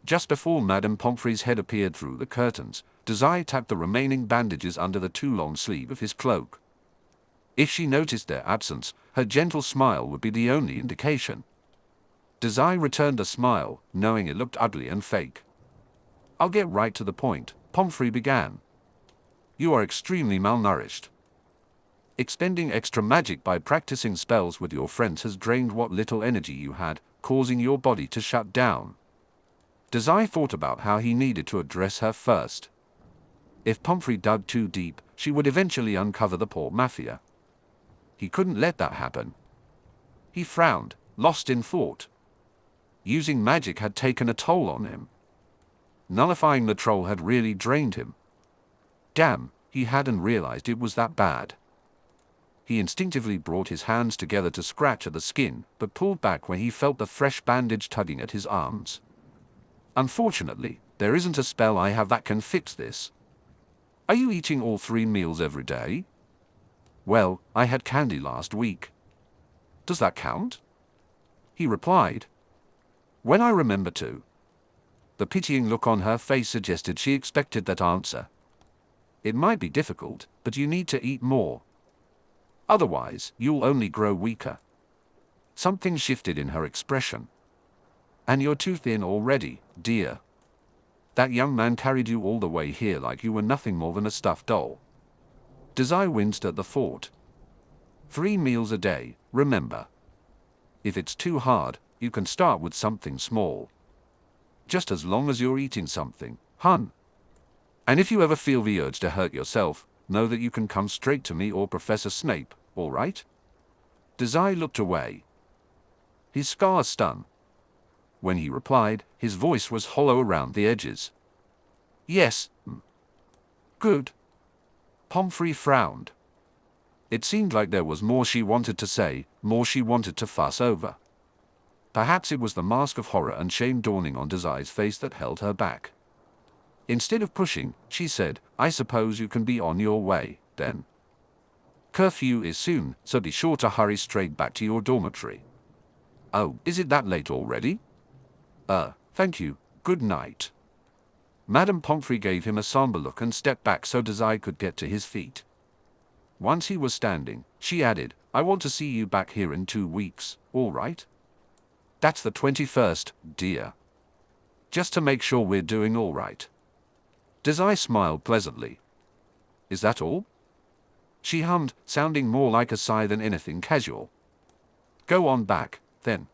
Just before Madame Pomfrey's head appeared through the curtains, Dazai tapped the remaining bandages under the too long sleeve of his cloak. If she noticed their absence, her gentle smile would be the only indication. Dazai returned a smile, knowing it looked ugly and fake. "I'll get right to the point," Pomfrey began. "You are extremely malnourished. Expending extra magic by practicing spells with your friends has drained what little energy you had, causing your body to shut down." Dazai thought about how he needed to address her first. If Pomfrey dug too deep, she would eventually uncover the poor mafia. He couldn't let that happen. He frowned, lost in thought. Using magic had taken a toll on him. Nullifying the troll had really drained him. Damn, he hadn't realized it was that bad. He instinctively brought his hands together to scratch at the skin, but pulled back when he felt the fresh bandage tugging at his arms. "Unfortunately, there isn't a spell I have that can fix this." "Are you eating all 3 meals every day?" "Well, I had candy last week." "Does that count?" He replied, "When I remember to." The pitying look on her face suggested she expected that answer. "It might be difficult, but you need to eat more. Otherwise, you'll only grow weaker." Something shifted in her expression. "And you're too thin already, dear. That young man carried you all the way here like you were nothing more than a stuffed doll." Dazai winced at the thought. 3 meals a day, remember. If it's too hard, you can start with something small. Just as long as you're eating something, hun. And if you ever feel the urge to hurt yourself, know that you can come straight to me or Professor Snape, all right?" Dazai looked away. His scars stung. When he replied, his voice was hollow around the edges. "Yes. Good." Pomfrey frowned. It seemed like there was more she wanted to say, more she wanted to fuss over. Perhaps it was the mask of horror and shame dawning on Dazai's face that held her back. Instead of pushing, she said, "I suppose you can be on your way, then. Curfew is soon, so be sure to hurry straight back to your dormitory." "Oh, is it that late already?" Thank you, good night." Madame Pomfrey gave him a somber look and stepped back so Dazai could get to his feet. Once he was standing, she added, "I want to see you back here in 2 weeks, all right? That's the 21st, dear. Just to make sure we're doing all right." Dazai smiled pleasantly. "Is that all?" she hummed, sounding more like a sigh than anything casual. "Go on back, then.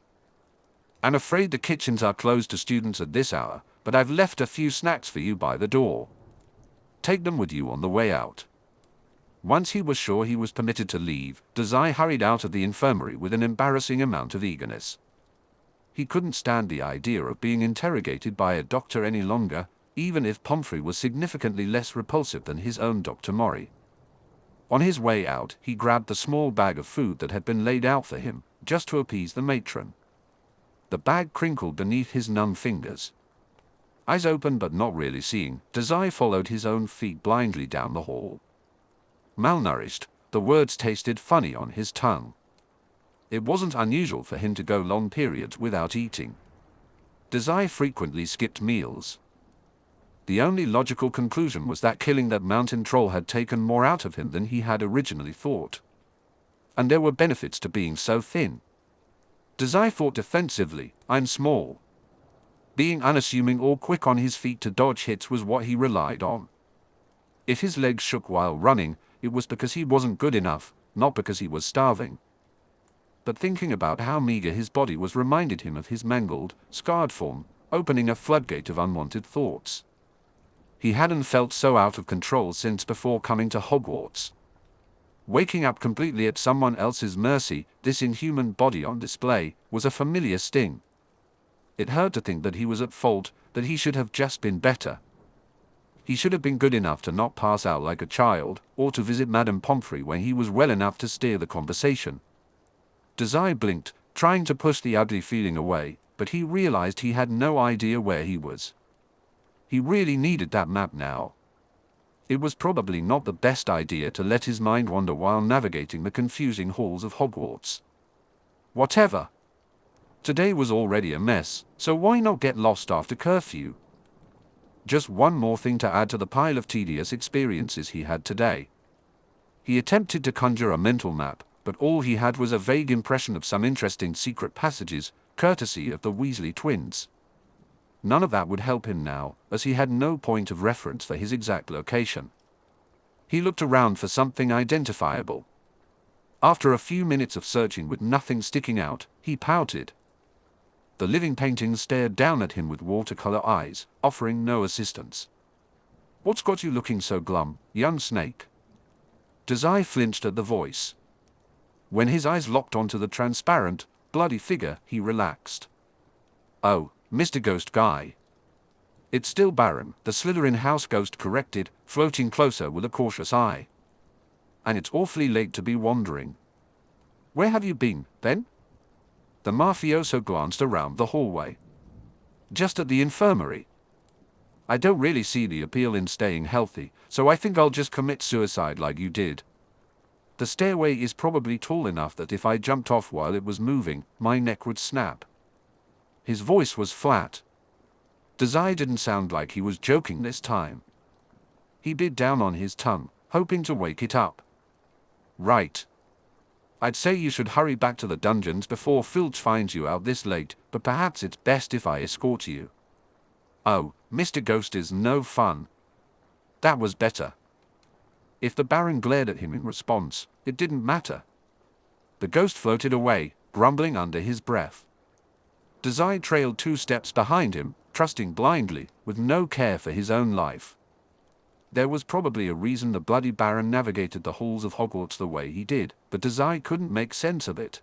I'm afraid the kitchens are closed to students at this hour, but I've left a few snacks for you by the door. Take them with you on the way out." Once he was sure he was permitted to leave, Dazai hurried out of the infirmary with an embarrassing amount of eagerness. He couldn't stand the idea of being interrogated by a doctor any longer, even if Pomfrey was significantly less repulsive than his own Dr. Mori. On his way out, he grabbed the small bag of food that had been laid out for him, just to appease the matron. The bag crinkled beneath his numb fingers. Eyes open but not really seeing, Dazai followed his own feet blindly down the hall. Malnourished, the words tasted funny on his tongue. It wasn't unusual for him to go long periods without eating. Dazai frequently skipped meals. The only logical conclusion was that killing that mountain troll had taken more out of him than he had originally thought. And there were benefits to being so thin. Dazai thought defensively, "I'm small." Being unassuming or quick on his feet to dodge hits was what he relied on. If his legs shook while running, it was because he wasn't good enough, not because he was starving. But thinking about how meager his body was reminded him of his mangled, scarred form, opening a floodgate of unwanted thoughts. He hadn't felt so out of control since before coming to Hogwarts. Waking up completely at someone else's mercy, this inhuman body on display, was a familiar sting. It hurt to think that he was at fault, that he should have just been better. He should have been good enough to not pass out like a child, or to visit Madame Pomfrey when he was well enough to steer the conversation. Dazai blinked, trying to push the ugly feeling away, but he realized he had no idea where he was. He really needed that map now. It was probably not the best idea to let his mind wander while navigating the confusing halls of Hogwarts. Whatever. Today was already a mess, so why not get lost after curfew? Just one more thing to add to the pile of tedious experiences he had today. He attempted to conjure a mental map, but all he had was a vague impression of some interesting secret passages, courtesy of the Weasley twins. None of that would help him now, as he had no point of reference for his exact location. He looked around for something identifiable. After a few minutes of searching with nothing sticking out, he pouted. The living paintings stared down at him with watercolor eyes, offering no assistance. "What's got you looking so glum, young snake?" Dazai flinched at the voice. When his eyes locked onto the transparent, bloody figure, he relaxed. "Oh, Mr. Ghost Guy." "It's still Baron," the Slytherin house ghost corrected, floating closer with a cautious eye. "And it's awfully late to be wandering." "Where have you been, then?" The mafioso glanced around the hallway. "Just at the infirmary. I don't really see the appeal in staying healthy, so I think I'll just commit suicide like you did. The stairway is probably tall enough that if I jumped off while it was moving, my neck would snap." His voice was flat. Dazai didn't sound like he was joking this time. He bit down on his tongue, hoping to wake it up. "Right. I'd say you should hurry back to the dungeons before Filch finds you out this late, but perhaps it's best if I escort you." "Oh, Mr. Ghost is no fun." That was better. If the Baron glared at him in response, it didn't matter. The ghost floated away, grumbling under his breath. Dazai trailed 2 steps behind him, trusting blindly, with no care for his own life. There was probably a reason the bloody Baron navigated the halls of Hogwarts the way he did, but Dazai couldn't make sense of it.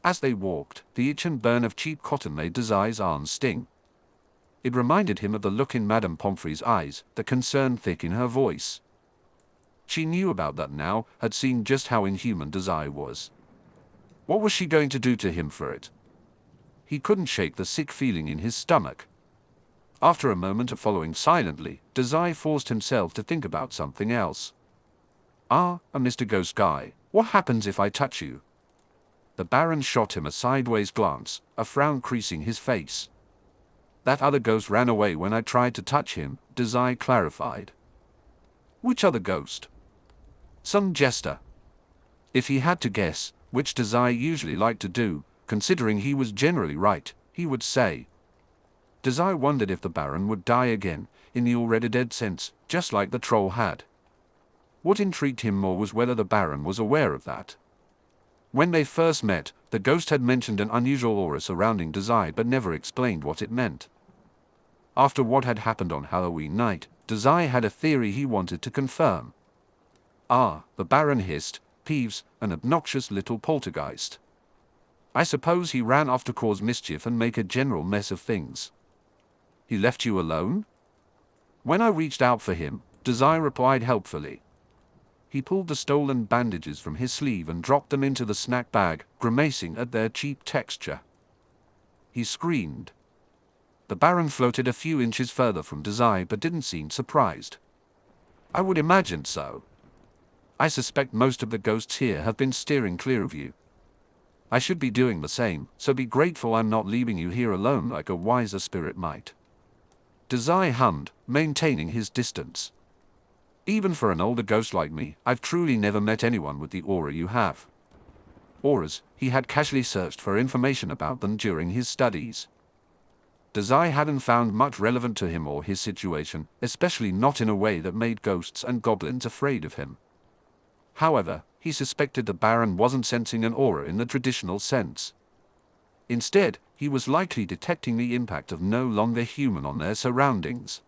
As they walked, the itch and burn of cheap cotton made Dazai's arms sting. It reminded him of the look in Madame Pomfrey's eyes, the concern thick in her voice. She knew about that now, had seen just how inhuman Dazai was. What was she going to do to him for it? he couldn't shake the sick feeling in his stomach. After a moment of following silently, Dazai forced himself to think about something else. Mr. Ghost Guy, what happens if I touch you? The Baron shot him a sideways glance, a frown creasing his face. That other ghost ran away when I tried to touch him, Dazai clarified. Which other ghost? Some jester. If he had to guess, which Dazai usually liked to do, considering he was generally right, he would say. Dazai wondered if the Baron would die again, in the already dead sense, just like the troll had. What intrigued him more was whether the Baron was aware of that. When they first met, the ghost had mentioned an unusual aura surrounding Dazai but never explained what it meant. After what had happened on Halloween night, Dazai had a theory he wanted to confirm. The Baron hissed, Peeves, an obnoxious little poltergeist. I suppose he ran off to cause mischief and make a general mess of things. He left you alone? When I reached out for him, Dazai replied helpfully. He pulled the stolen bandages from his sleeve and dropped them into the snack bag, grimacing at their cheap texture. He screamed. The Baron floated a few inches further from Dazai but didn't seem surprised. I would imagine so. I suspect most of the ghosts here have been steering clear of you. I should be doing the same, so be grateful I'm not leaving you here alone like a wiser spirit might. Dazai hummed, maintaining his distance. Even for an older ghost like me, I've truly never met anyone with the aura you have. Auras, he had casually searched for information about them during his studies. Dazai hadn't found much relevant to him or his situation, especially not in a way that made ghosts and goblins afraid of him. However, he suspected the Baron wasn't sensing an aura in the traditional sense. Instead, he was likely detecting the impact of no longer human on their surroundings.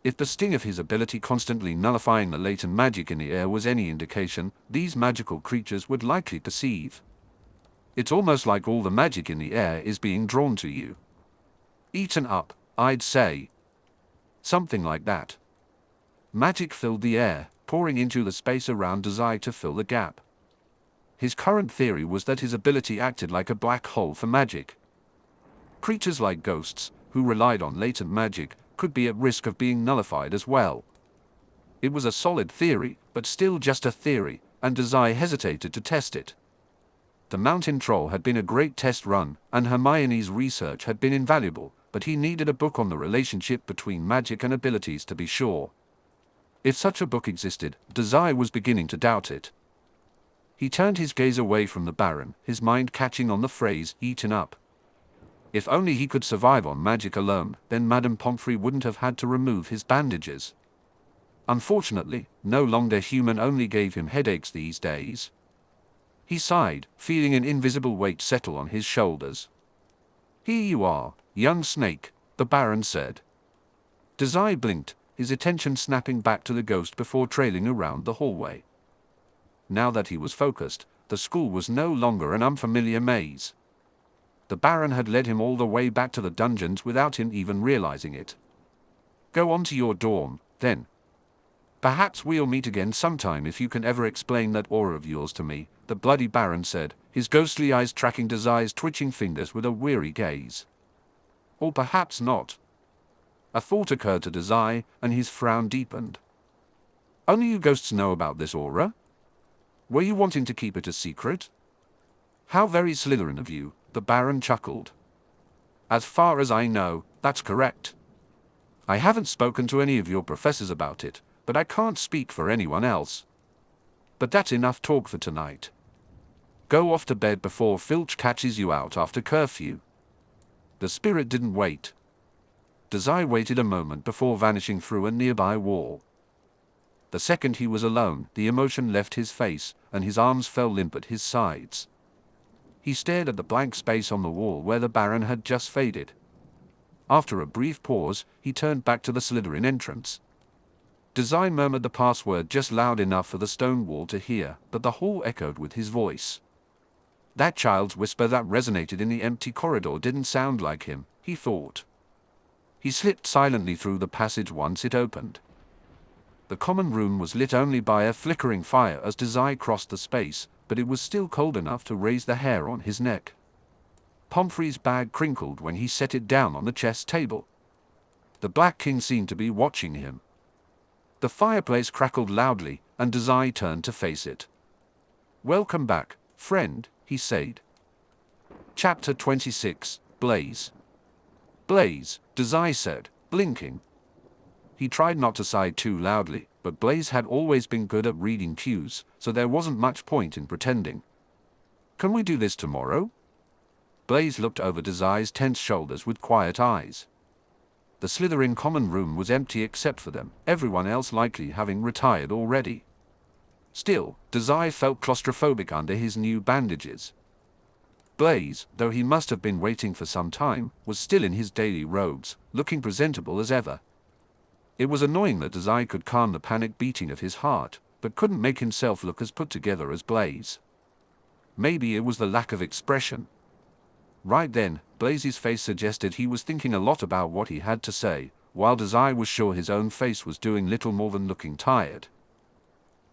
If the sting of his ability constantly nullifying the latent magic in the air was any indication, these magical creatures would likely perceive. It's almost like all the magic in the air is being drawn to you. Eaten up, I'd say. Something like that. Magic filled the air, pouring into the space around Dazai to fill the gap. His current theory was that his ability acted like a black hole for magic. Creatures like ghosts, who relied on latent magic, could be at risk of being nullified as well. It was a solid theory, but still just a theory, and Dazai hesitated to test it. The mountain troll had been a great test run, and Hermione's research had been invaluable, but he needed a book on the relationship between magic and abilities to be sure. If such a book existed, Dazai was beginning to doubt it. He turned his gaze away from the Baron, his mind catching on the phrase, eaten up. If only he could survive on magic alone, then Madame Pomfrey wouldn't have had to remove his bandages. Unfortunately, no longer human only gave him headaches these days. He sighed, feeling an invisible weight settle on his shoulders. Here you are, young snake, the Baron said. Dazai blinked, his attention snapping back to the ghost before trailing around the hallway. Now that he was focused, the school was no longer an unfamiliar maze. The Baron had led him all the way back to the dungeons without him even realizing it. Go on to your dorm, then. Perhaps we'll meet again sometime if you can ever explain that aura of yours to me, the bloody Baron said, his ghostly eyes tracking Dazai's twitching fingers with a weary gaze. Or perhaps not. A thought occurred to Dazai, and his frown deepened. Only you ghosts know about this aura? Were you wanting to keep it a secret? How very Slytherin of you, the Baron chuckled. As far as I know, that's correct. I haven't spoken to any of your professors about it, but I can't speak for anyone else. But that's enough talk for tonight. Go off to bed before Filch catches you out after curfew. The spirit didn't wait. Dazai waited a moment before vanishing through a nearby wall. The second he was alone, the emotion left his face, and his arms fell limp at his sides. He stared at the blank space on the wall where the Baron had just faded. After a brief pause, he turned back to the Slytherin entrance. Dazai murmured the password just loud enough for the stone wall to hear, but the hall echoed with his voice. That child's whisper that resonated in the empty corridor didn't sound like him, he thought. He slipped silently through the passage once it opened. The common room was lit only by a flickering fire as Dazai crossed the space, but it was still cold enough to raise the hair on his neck. Pomfrey's bag crinkled when he set it down on the chess table. The Black King seemed to be watching him. The fireplace crackled loudly, and Dazai turned to face it. "Welcome back, friend," he said. Chapter 26, Blaise. "Blaise," Dazai said, blinking. He tried not to sigh too loudly, but Blaise had always been good at reading cues, so there wasn't much point in pretending. "Can we do this tomorrow?" Blaise looked over Dazai's tense shoulders with quiet eyes. The Slytherin common room was empty except for them, everyone else likely having retired already. Still, Dazai felt claustrophobic under his new bandages. Blaise, though he must have been waiting for some time, was still in his daily robes, looking presentable as ever. It was annoying that Dazai could calm the panic beating of his heart, but couldn't make himself look as put together as Blaise. Maybe it was the lack of expression. Right then, Blaise's face suggested he was thinking a lot about what he had to say, while Dazai was sure his own face was doing little more than looking tired.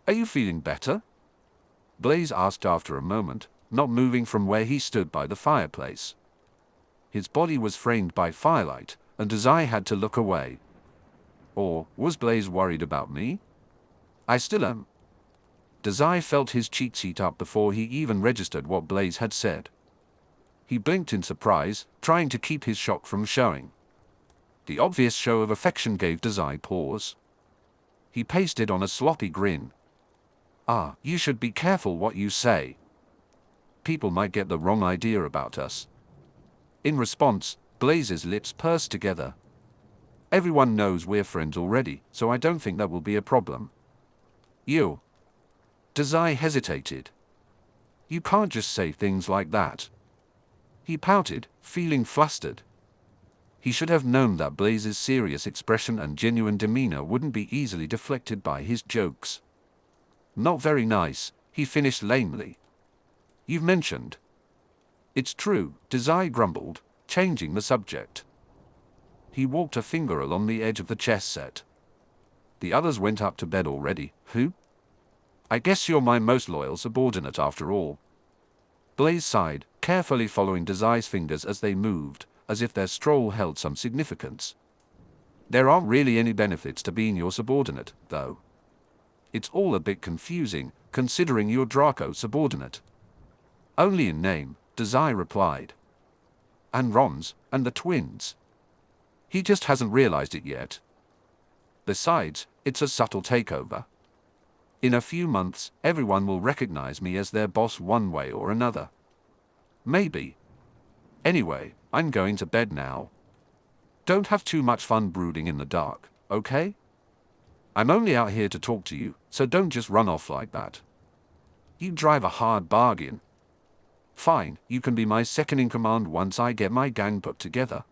"Are you feeling better?" Blaise asked after a moment, not moving from where he stood by the fireplace. His body was framed by firelight, and Dazai had to look away. Or was Blaise worried about me? "I still am." Dazai felt his cheeks heat up before he even registered what Blaise had said. He blinked in surprise, trying to keep his shock from showing. The obvious show of affection gave Dazai pause. He pasted on a sloppy grin. "Ah, you should be careful what you say. People might get the wrong idea about us." In response, Blaise's lips pursed together. "Everyone knows we're friends already, so I don't think that will be a problem." "You?" Dazai hesitated. "You can't just say things like that." He pouted, feeling flustered. He should have known that Blaise's serious expression and genuine demeanor wouldn't be easily deflected by his jokes. "Not very nice," he finished lamely. "You've mentioned." "It's true," Dazai grumbled, changing the subject. He walked a finger along the edge of the chess set. "The others went up to bed already." "Who?" "I guess you're my most loyal subordinate after all." Blaise sighed, carefully following Dazai's fingers as they moved, as if their stroll held some significance. "There aren't really any benefits to being your subordinate, though. It's all a bit confusing, considering you're Draco's subordinate." "Only in name," Dazai replied. "And Ron's, and the twins. He just hasn't realized it yet. Besides, it's a subtle takeover. In a few months, everyone will recognize me as their boss one way or another." "Maybe. Anyway, I'm going to bed now. Don't have too much fun brooding in the dark, okay? I'm only out here to talk to you, so don't just run off like that. You drive a hard bargain." "Fine, you can be my second-in-command once I get my gang put together."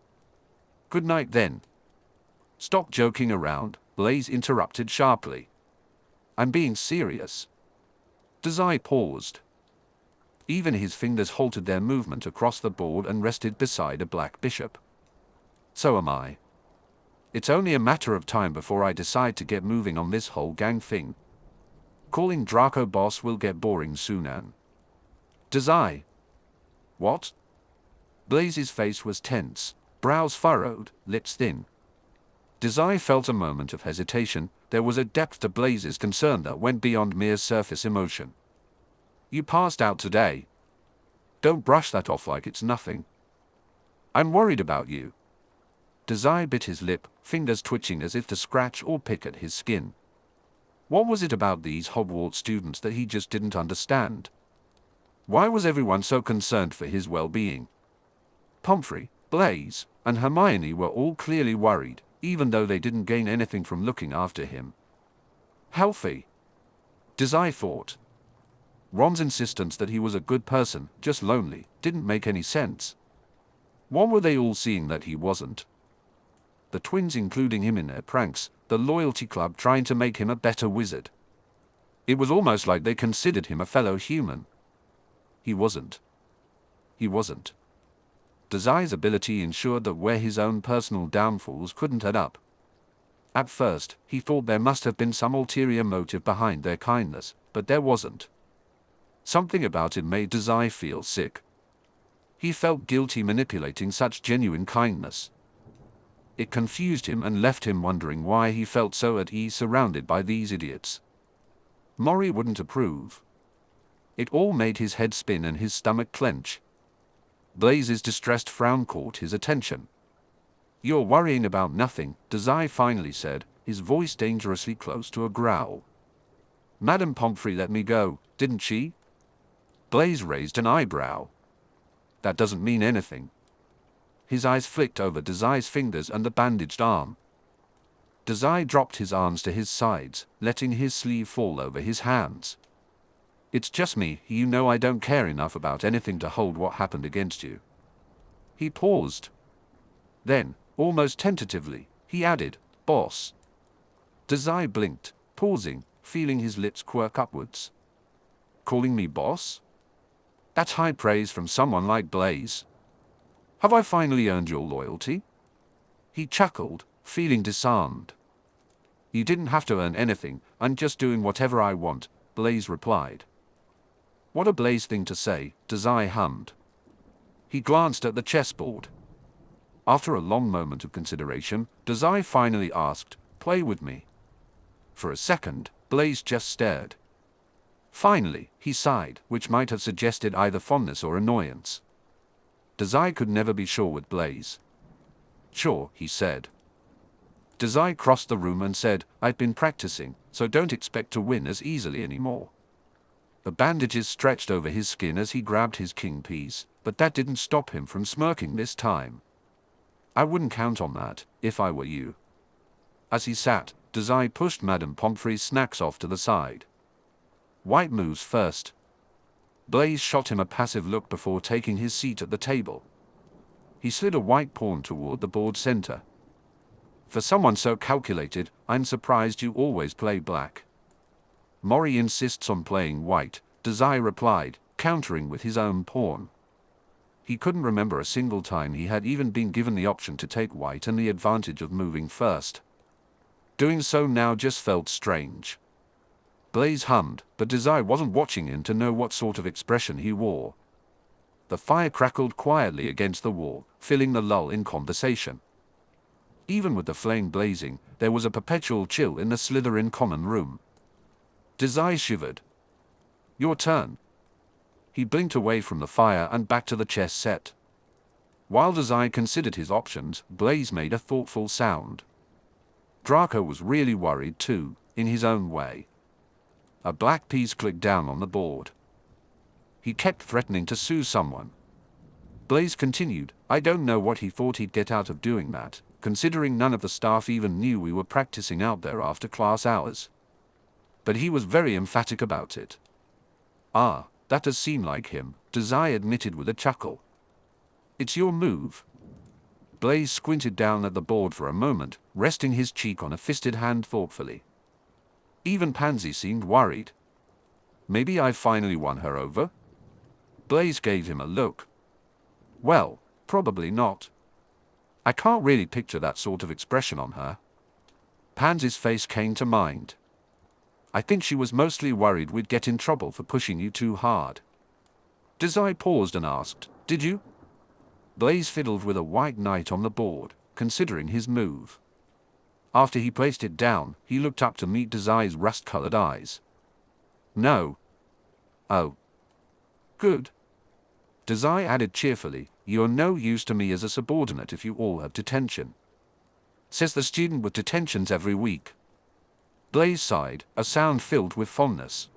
"Good night then." "Stop joking around," Blaise interrupted sharply. "I'm being serious." Dazai paused. Even his fingers halted their movement across the board and rested beside a black bishop. "So am I. It's only a matter of time before I decide to get moving on this whole gang thing. Calling Draco boss will get boring soon." "Dazai." "What?" Blaise's face was tense, brows furrowed, lips thin. Dazai felt a moment of hesitation. There was a depth to Blaise's concern that went beyond mere surface emotion. "You passed out today. Don't brush that off like it's nothing." "I'm worried about you." Dazai bit his lip, fingers twitching as if to scratch or pick at his skin. What was it about these Hogwarts students that he just didn't understand? Why was everyone so concerned for his well-being? Pomfrey, Blaise, and Hermione were all clearly worried, even though they didn't gain anything from looking after him. Healthy, Dazai thought. Ron's insistence that he was a good person, just lonely, didn't make any sense. What were they all seeing that he wasn't? The twins including him in their pranks, the loyalty club trying to make him a better wizard. It was almost like they considered him a fellow human. He wasn't. He wasn't. Dazai's ability ensured that where his own personal downfalls couldn't add up. At first, he thought there must have been some ulterior motive behind their kindness, but there wasn't. Something about it made Dazai feel sick. He felt guilty manipulating such genuine kindness. It confused him and left him wondering why he felt so at ease surrounded by these idiots. Mori wouldn't approve. It all made his head spin and his stomach clench. Blaise's distressed frown caught his attention. "You're worrying about nothing," Dazai finally said, his voice dangerously close to a growl. "Madame Pomfrey let me go, didn't she?" Blaise raised an eyebrow. "That doesn't mean anything." His eyes flicked over Dazai's fingers and the bandaged arm. Dazai dropped his arms to his sides, letting his sleeve fall over his hands. "It's just me, you know I don't care enough about anything to hold what happened against you." He paused. Then, almost tentatively, he added, "Boss." Dazai blinked, pausing, feeling his lips quirk upwards. "Calling me boss? That's high praise from someone like Blaise. Have I finally earned your loyalty?" He chuckled, feeling disarmed. "You didn't have to earn anything, I'm just doing whatever I want," Blaise replied. "What a Blaise thing to say," Dazai hummed. He glanced at the chessboard. After a long moment of consideration, Dazai finally asked, "Play with me." For a second, Blaise just stared. Finally, he sighed, which might have suggested either fondness or annoyance. Dazai could never be sure with Blaise. "Sure," he said. Dazai crossed the room and said, "I've been practicing, so don't expect to win as easily anymore." The bandages stretched over his skin as he grabbed his king piece, but that didn't stop him from smirking this time. "I wouldn't count on that, if I were you." As he sat, Dazai pushed Madame Pomfrey's snacks off to the side. "White moves first." Blaise shot him a passive look before taking his seat at the table. He slid a white pawn toward the board center. "For someone so calculated, I'm surprised you always play black." "Mori insists on playing white," Dazai replied, countering with his own pawn. He couldn't remember a single time he had even been given the option to take white and the advantage of moving first. Doing so now just felt strange. Blaise hummed, but Dazai wasn't watching him to know what sort of expression he wore. The fire crackled quietly against the wall, filling the lull in conversation. Even with the flame blazing, there was a perpetual chill in the Slytherin common room. Dazai shivered. "Your turn." He blinked away from the fire and back to the chess set. While Dazai considered his options, Blaise made a thoughtful sound. Draco was really worried too, in his own way. A black piece clicked down on the board. He kept threatening to sue someone. Blaise continued, "I don't know what he thought he'd get out of doing that, considering none of the staff even knew we were practicing out there after class hours. But he was very emphatic about it." "Ah, that does seem like him," Dazai admitted with a chuckle. "It's your move." Blaise squinted down at the board for a moment, resting his cheek on a fisted hand thoughtfully. Even Pansy seemed worried. "Maybe I finally won her over?" Blaise gave him a look. "Well, probably not. I can't really picture that sort of expression on her." Pansy's face came to mind. "I think she was mostly worried we'd get in trouble for pushing you too hard." Dazai paused and asked, "Did you?" Blaise fiddled with a white knight on the board, considering his move. After he placed it down, he looked up to meet Dazai's rust-colored eyes. "No." "Oh. Good." Dazai added cheerfully, "You're no use to me as a subordinate if you all have detention. Says the student with detentions every week." Blaise sighed, a sound filled with fondness.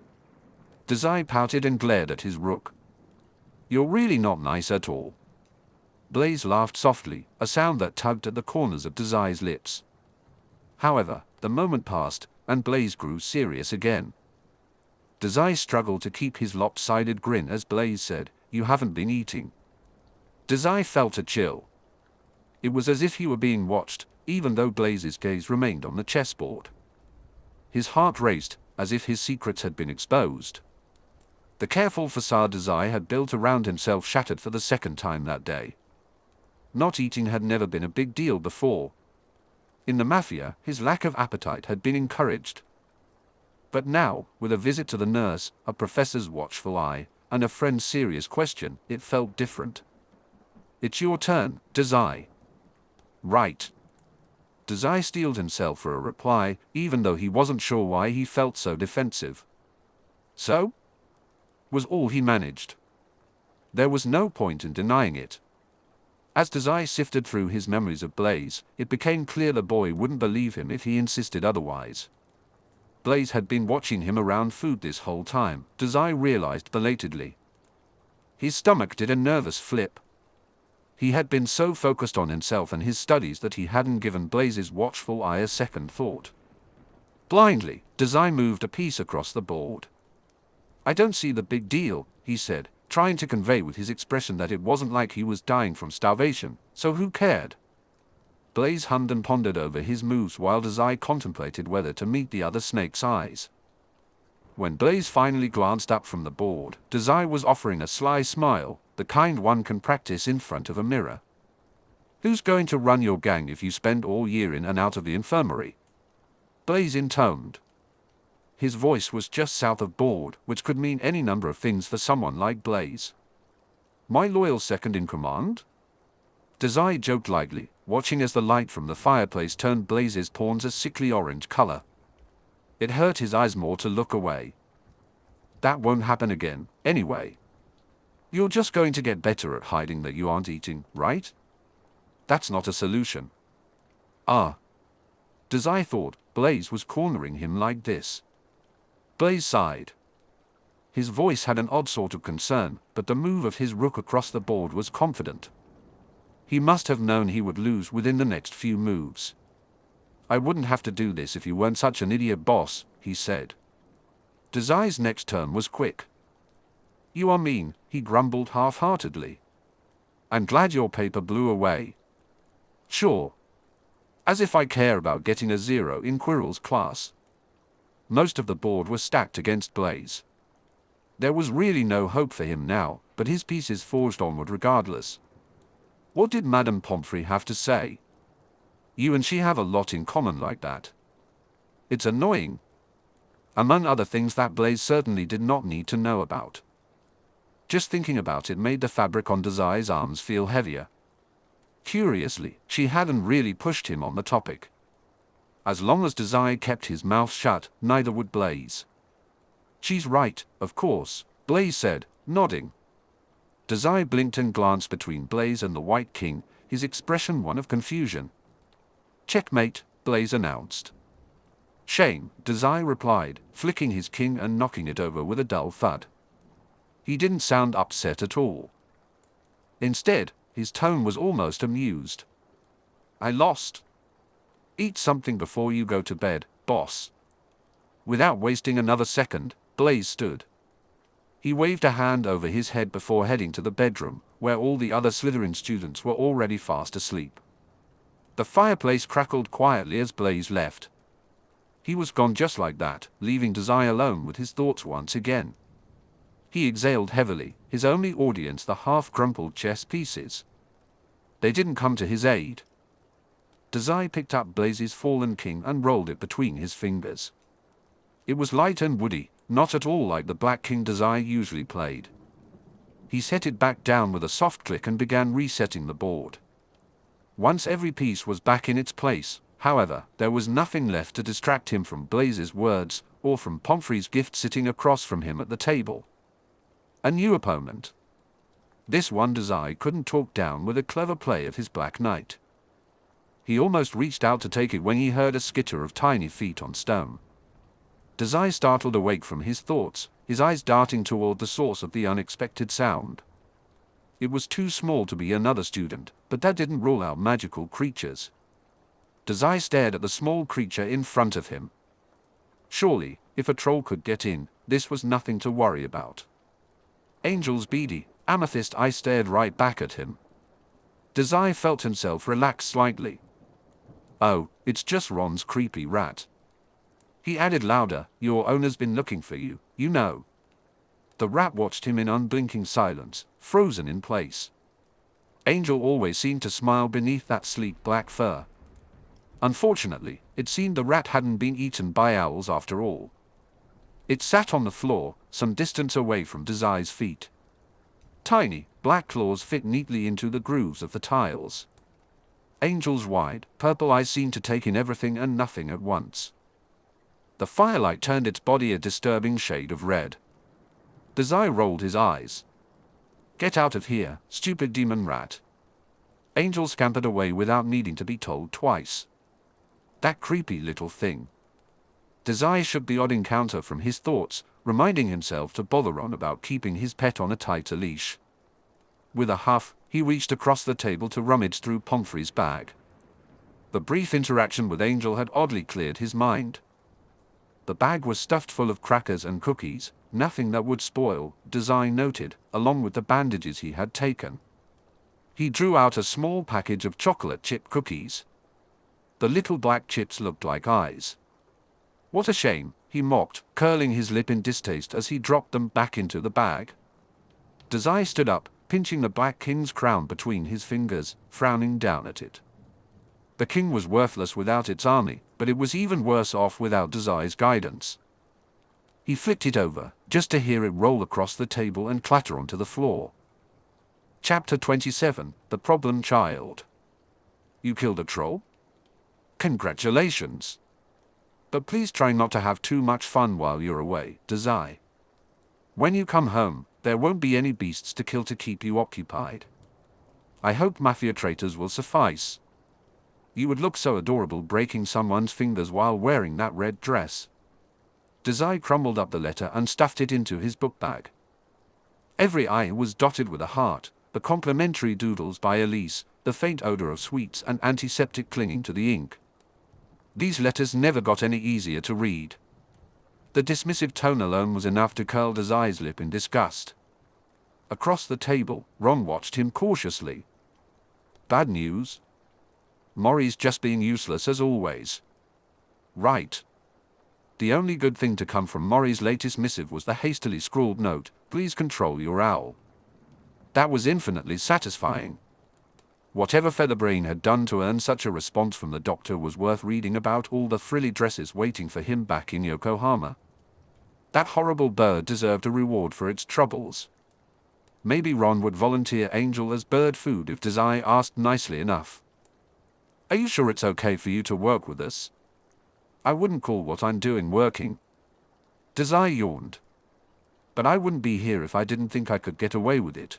Dazai pouted and glared at his rook. "You're really not nice at all." Blaise laughed softly, a sound that tugged at the corners of Dazai's lips. However, the moment passed, and Blaise grew serious again. Dazai struggled to keep his lopsided grin as Blaise said, "You haven't been eating." Dazai felt a chill. It was as if he were being watched, even though Blaise's gaze remained on the chessboard. His heart raced, as if his secrets had been exposed. The careful facade Dazai had built around himself shattered for the second time that day. Not eating had never been a big deal before. In the Mafia, his lack of appetite had been encouraged. But now, with a visit to the nurse, a professor's watchful eye, and a friend's serious question, it felt different. It's your turn, Dazai. Right. Dazai steeled himself for a reply, even though he wasn't sure why he felt so defensive. So? Was all he managed. There was no point in denying it. As Dazai sifted through his memories of Blaise, it became clear the boy wouldn't believe him if he insisted otherwise. Blaise had been watching him around food this whole time, Dazai realized belatedly. His stomach did a nervous flip. He had been so focused on himself and his studies that he hadn't given Blaise's watchful eye a second thought. Blindly, Dazai moved a piece across the board. I don't see the big deal, he said, trying to convey with his expression that it wasn't like he was dying from starvation, so who cared? Blaise hummed and pondered over his moves while Dazai contemplated whether to meet the other snake's eyes. When Blaise finally glanced up from the board, Dazai was offering a sly smile, the kind one can practice in front of a mirror. Who's going to run your gang if you spend all year in and out of the infirmary? Blaise intoned. His voice was just south of bored, which could mean any number of things for someone like Blaise. My loyal second in command? Dazai joked lightly, watching as the light from the fireplace turned Blaise's pawns a sickly orange color. It hurt his eyes more to look away. That won't happen again, anyway. You're just going to get better at hiding that you aren't eating, right? That's not a solution. Ah. Dazai thought Blaise was cornering him like this. Blaise sighed. His voice had an odd sort of concern, but the move of his rook across the board was confident. He must have known he would lose within the next few moves. I wouldn't have to do this if you weren't such an idiot, boss, he said. Dazai's next turn was quick. You are mean, he grumbled half-heartedly. I'm glad your paper blew away. Sure. As if I care about getting a 0 in Quirrell's class. Most of the board was stacked against Blaise. There was really no hope for him now, but his pieces forged onward regardless. What did Madame Pomfrey have to say? You and she have a lot in common like that. It's annoying. Among other things that Blaise certainly did not need to know about. Just thinking about it made the fabric on Dazai's arms feel heavier. Curiously, she hadn't really pushed him on the topic. As long as Dazai kept his mouth shut, neither would Blaise. She's right, of course, Blaise said, nodding. Dazai blinked and glanced between Blaise and the White King, his expression one of confusion. Checkmate, Blaise announced. Shame, Dazai replied, flicking his king and knocking it over with a dull thud. He didn't sound upset at all. Instead, his tone was almost amused. I lost. Eat something before you go to bed, boss. Without wasting another second, Blaise stood. He waved a hand over his head before heading to the bedroom, where all the other Slytherin students were already fast asleep. The fireplace crackled quietly as Blaise left. He was gone just like that, leaving Dazai alone with his thoughts once again. He exhaled heavily, his only audience the half-crumpled chess pieces. They didn't come to his aid. Dazai picked up Blaise's fallen king and rolled it between his fingers. It was light and woody, not at all like the black king Dazai usually played. He set it back down with a soft click and began resetting the board. Once every piece was back in its place, however, there was nothing left to distract him from Blaise's words, or from Pomfrey's gift sitting across from him at the table. A new opponent. This one Dazai couldn't talk down with a clever play of his Black Knight. He almost reached out to take it when he heard a skitter of tiny feet on stone. Dazai startled awake from his thoughts, his eyes darting toward the source of the unexpected sound. It was too small to be another student, but that didn't rule out magical creatures. Dazai stared at the small creature in front of him. Surely, if a troll could get in, this was nothing to worry about. Angel's beady, amethyst eye stared right back at him. Dazai felt himself relax slightly. Oh, it's just Ron's creepy rat. He added louder, your owner's been looking for you, you know. The rat watched him in unblinking silence, frozen in place. Angel always seemed to smile beneath that sleek black fur. Unfortunately, it seemed the rat hadn't been eaten by owls after all. It sat on the floor, some distance away from Dazai's feet. Tiny, black claws fit neatly into the grooves of the tiles. Angel's wide, purple eyes seemed to take in everything and nothing at once. The firelight turned its body a disturbing shade of red. Dazai rolled his eyes. "Get out of here, stupid demon rat." Angel scampered away without needing to be told twice. That creepy little thing. Dazai shook the odd encounter from his thoughts, reminding himself to bother Ron about keeping his pet on a tighter leash. With a huff, he reached across the table to rummage through Pomfrey's bag. The brief interaction with Angel had oddly cleared his mind. The bag was stuffed full of crackers and cookies, nothing that would spoil, Dazai noted, along with the bandages he had taken. He drew out a small package of chocolate chip cookies. The little black chips looked like eyes. "What a shame," he mocked, curling his lip in distaste as he dropped them back into the bag. Dazai stood up, pinching the Black King's crown between his fingers, frowning down at it. The king was worthless without its army, but it was even worse off without Dazai's guidance. He flicked it over, just to hear it roll across the table and clatter onto the floor. Chapter 27, The Problem Child. "You killed a troll? Congratulations. But please try not to have too much fun while you're away, Dazai. When you come home, there won't be any beasts to kill to keep you occupied. I hope mafia traitors will suffice. You would look so adorable breaking someone's fingers while wearing that red dress." Dazai crumbled up the letter and stuffed it into his book bag. Every eye was dotted with a heart, the complimentary doodles by Elise, the faint odor of sweets and antiseptic clinging to the ink. These letters never got any easier to read. The dismissive tone alone was enough to curl Dazai's lip in disgust. Across the table, Ron watched him cautiously. "Bad news? Maury's just being useless as always." "Right." The only good thing to come from Maury's latest missive was the hastily scrawled note, "Please control your owl." That was infinitely satisfying. Whatever Featherbrain had done to earn such a response from the doctor was worth reading about all the frilly dresses waiting for him back in Yokohama. That horrible bird deserved a reward for its troubles. Maybe Ron would volunteer Angel as bird food if Dazai asked nicely enough. "Are you sure it's okay for you to work with us?" "I wouldn't call what I'm doing working." Dazai yawned. "But I wouldn't be here if I didn't think I could get away with it."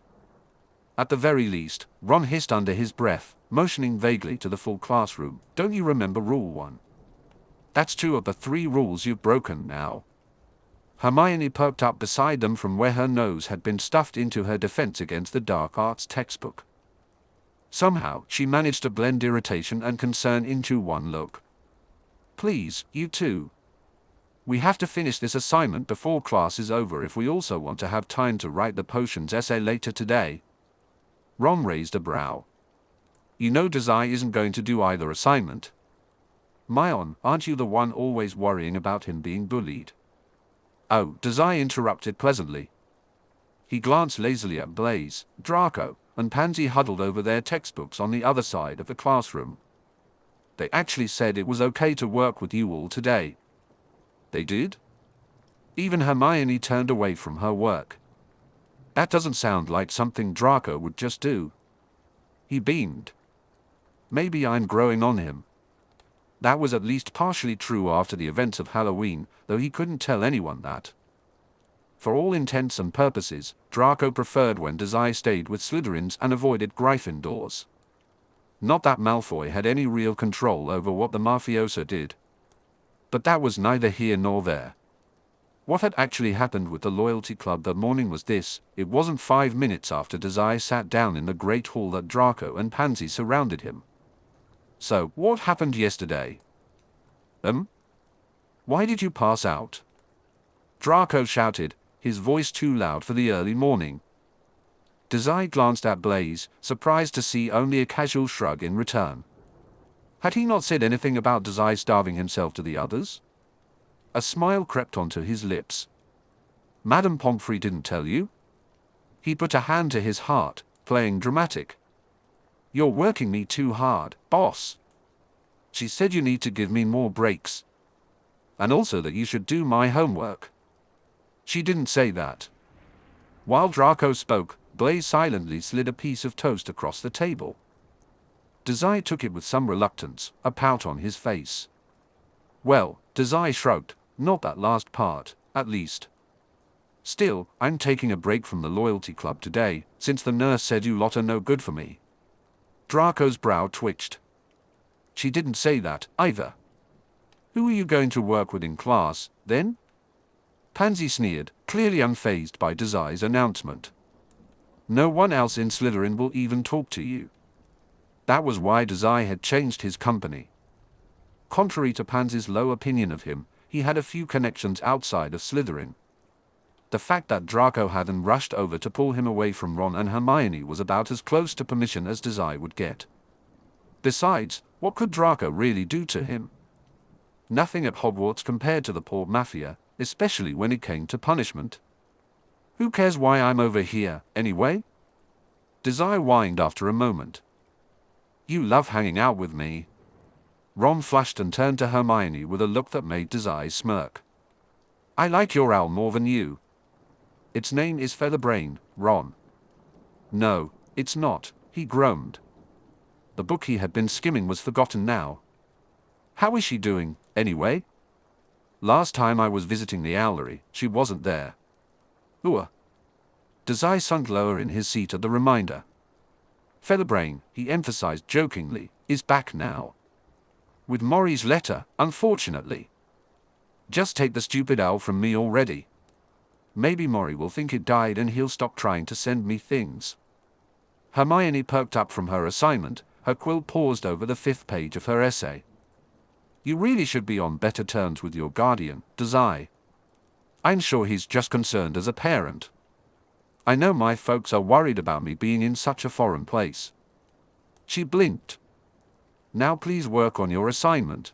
At the very least, Ron hissed under his breath, motioning vaguely to the full classroom. "Don't you remember Rule 1? That's 2 of the 3 rules you've broken now." Hermione perked up beside them from where her nose had been stuffed into her Defense Against the Dark Arts textbook. Somehow, she managed to blend irritation and concern into one look. "Please, you two. We have to finish this assignment before class is over if we also want to have time to write the potions essay later today." Ron raised a brow. "You know Dazai isn't going to do either assignment." "Mion, aren't you the one always worrying about him being bullied?" "Oh," Dazai interrupted pleasantly. He glanced lazily at Blaise, Draco, and Pansy huddled over their textbooks on the other side of the classroom. "They actually said it was okay to work with you all today." "They did?" Even Hermione turned away from her work. "That doesn't sound like something Draco would just do." He beamed. "Maybe I'm growing on him." That was at least partially true after the events of Halloween, though he couldn't tell anyone that. For all intents and purposes, Draco preferred when Dazai stayed with Slytherins and avoided Gryffindors. Not that Malfoy had any real control over what the mafioso did. But that was neither here nor there. What had actually happened with the Loyalty Club that morning was this: it wasn't 5 minutes after Dazai sat down in the Great Hall that Draco and Pansy surrounded him. "So, what happened yesterday?" Why did you pass out?" Draco shouted, his voice too loud for the early morning. Dazai glanced at Blaise, surprised to see only a casual shrug in return. Had he not said anything about Dazai starving himself to the others? A smile crept onto his lips. "Madame Pomfrey didn't tell you?" He put a hand to his heart, playing dramatic. "You're working me too hard, boss. She said you need to give me more breaks. And also that you should do my homework." "She didn't say that." While Draco spoke, Blaise silently slid a piece of toast across the table. Dazai took it with some reluctance, a pout on his face. Well, Dazai shrugged, not that last part, at least. Still, I'm taking a break from the loyalty club today, since the nurse said you lot are no good for me. Draco's brow twitched. She didn't say that, either. Who are you going to work with in class, then? Pansy sneered, clearly unfazed by Dazai's announcement. No one else in Slytherin will even talk to you. That was why Dazai had changed his company. Contrary to Pansy's low opinion of him, he had a few connections outside of Slytherin. The fact that Draco hadn't rushed over to pull him away from Ron and Hermione was about as close to permission as Dazai would get. Besides, what could Draco really do to him? Nothing at Hogwarts compared to the poor Mafia, especially when it came to punishment. Who cares why I'm over here, anyway? Dazai whined after a moment. You love hanging out with me. Ron flushed and turned to Hermione with a look that made Dazai smirk. I like your owl more than you. Its name is Featherbrain, Ron. No, it's not, he groaned. The book he had been skimming was forgotten now. How is she doing, anyway? Last time I was visiting the owlery, she wasn't there. Ooh. Dazai sunk lower in his seat at the reminder. Featherbrain, he emphasized jokingly, is back now. With Maury's letter, unfortunately. Just take the stupid owl from me already. Maybe Maury will think it died and he'll stop trying to send me things. Hermione perked up from her assignment, her quill paused over the 5th page of her essay. You really should be on better terms with your guardian, Dazai. I'm sure he's just concerned as a parent. I know my folks are worried about me being in such a foreign place. She blinked. Now please work on your assignment.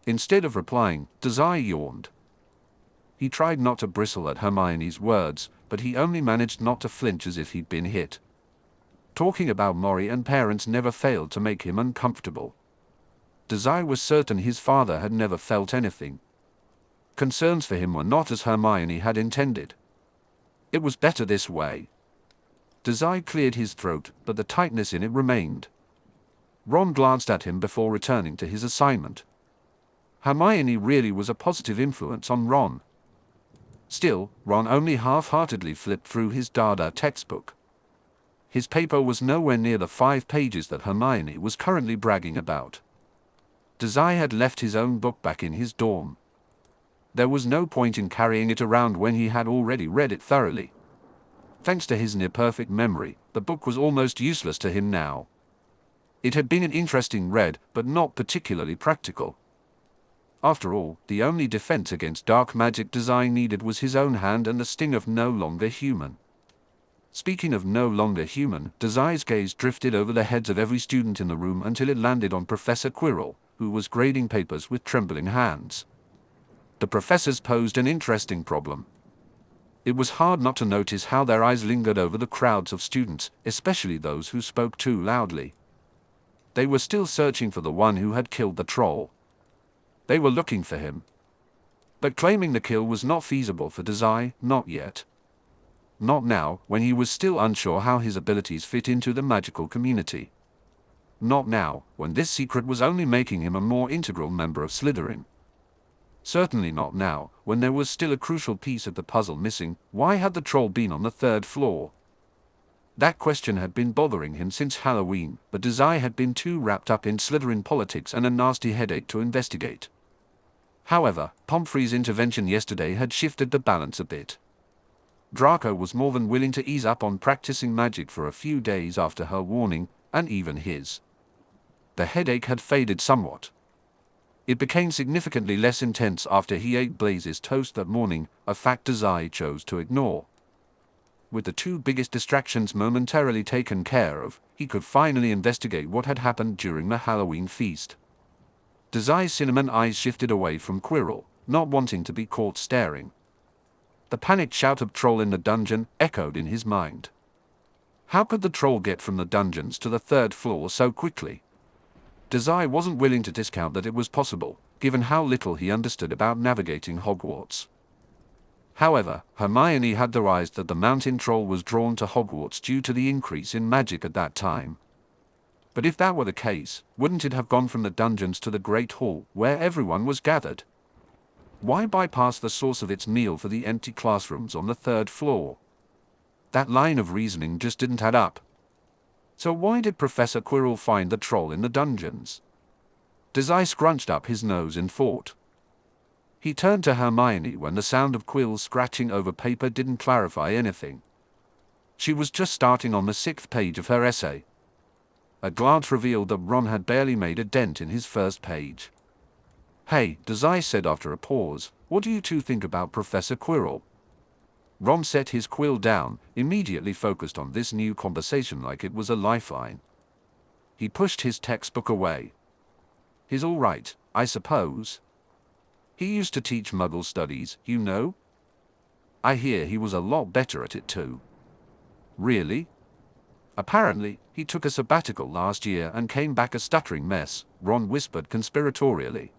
Instead of replying, Dazai yawned. He tried not to bristle at Hermione's words, but he only managed not to flinch as if he'd been hit. Talking about Maury and parents never failed to make him uncomfortable. Dazai was certain his father had never felt anything. Concerns for him were not as Hermione had intended. It was better this way. Dazai cleared his throat, but the tightness in it remained. Ron glanced at him before returning to his assignment. Hermione really was a positive influence on Ron. Still, Ron only half-heartedly flipped through his Dada textbook. His paper was nowhere near the 5 pages that Hermione was currently bragging about. Dazai had left his own book back in his dorm. There was no point in carrying it around when he had already read it thoroughly. Thanks to his near-perfect memory, the book was almost useless to him now. It had been an interesting read, but not particularly practical. After all, the only defense against dark magic Dazai needed was his own hand and the sting of no longer human. Speaking of no longer human, Dazai's gaze drifted over the heads of every student in the room until it landed on Professor Quirrell, who was grading papers with trembling hands. The professors posed an interesting problem. It was hard not to notice how their eyes lingered over the crowds of students, especially those who spoke too loudly. They were still searching for the one who had killed the troll. They were looking for him. But claiming the kill was not feasible for Dazai, not yet. Not now, when he was still unsure how his abilities fit into the magical community. Not now, when this secret was only making him a more integral member of Slytherin. Certainly not now, when there was still a crucial piece of the puzzle missing. Why had the troll been on the 3rd floor? That question had been bothering him since Halloween, but Dazai had been too wrapped up in Slytherin politics and a nasty headache to investigate. However, Pomfrey's intervention yesterday had shifted the balance a bit. Draco was more than willing to ease up on practicing magic for a few days after her warning, and even his. The headache had faded somewhat. It became significantly less intense after he ate Blaise's toast that morning, a fact Dazai chose to ignore. With the 2 biggest distractions momentarily taken care of, he could finally investigate what had happened during the Halloween feast. Dazai's cinnamon eyes shifted away from Quirrell, not wanting to be caught staring. The panicked shout of troll in the dungeon echoed in his mind. How could the troll get from the dungeons to the 3rd floor so quickly? Dazai wasn't willing to discount that it was possible, given how little he understood about navigating Hogwarts. However, Hermione had theorized that the mountain troll was drawn to Hogwarts due to the increase in magic at that time. But if that were the case, wouldn't it have gone from the dungeons to the Great Hall, where everyone was gathered? Why bypass the source of its meal for the empty classrooms on the 3rd floor? That line of reasoning just didn't add up. So why did Professor Quirrell find the troll in the dungeons? Dazai scrunched up his nose in thought. He turned to Hermione when the sound of quills scratching over paper didn't clarify anything. She was just starting on the 6th page of her essay. A glance revealed that Ron had barely made a dent in his first page. "Hey," Dazai said after a pause, "what do you two think about Professor Quirrell?" Ron set his quill down, immediately focused on this new conversation like it was a lifeline. He pushed his textbook away. "He's all right, I suppose. He used to teach Muggle studies, you know. I hear he was a lot better at it too." "Really?" "Apparently, he took a sabbatical last year and came back a stuttering mess," Ron whispered conspiratorially.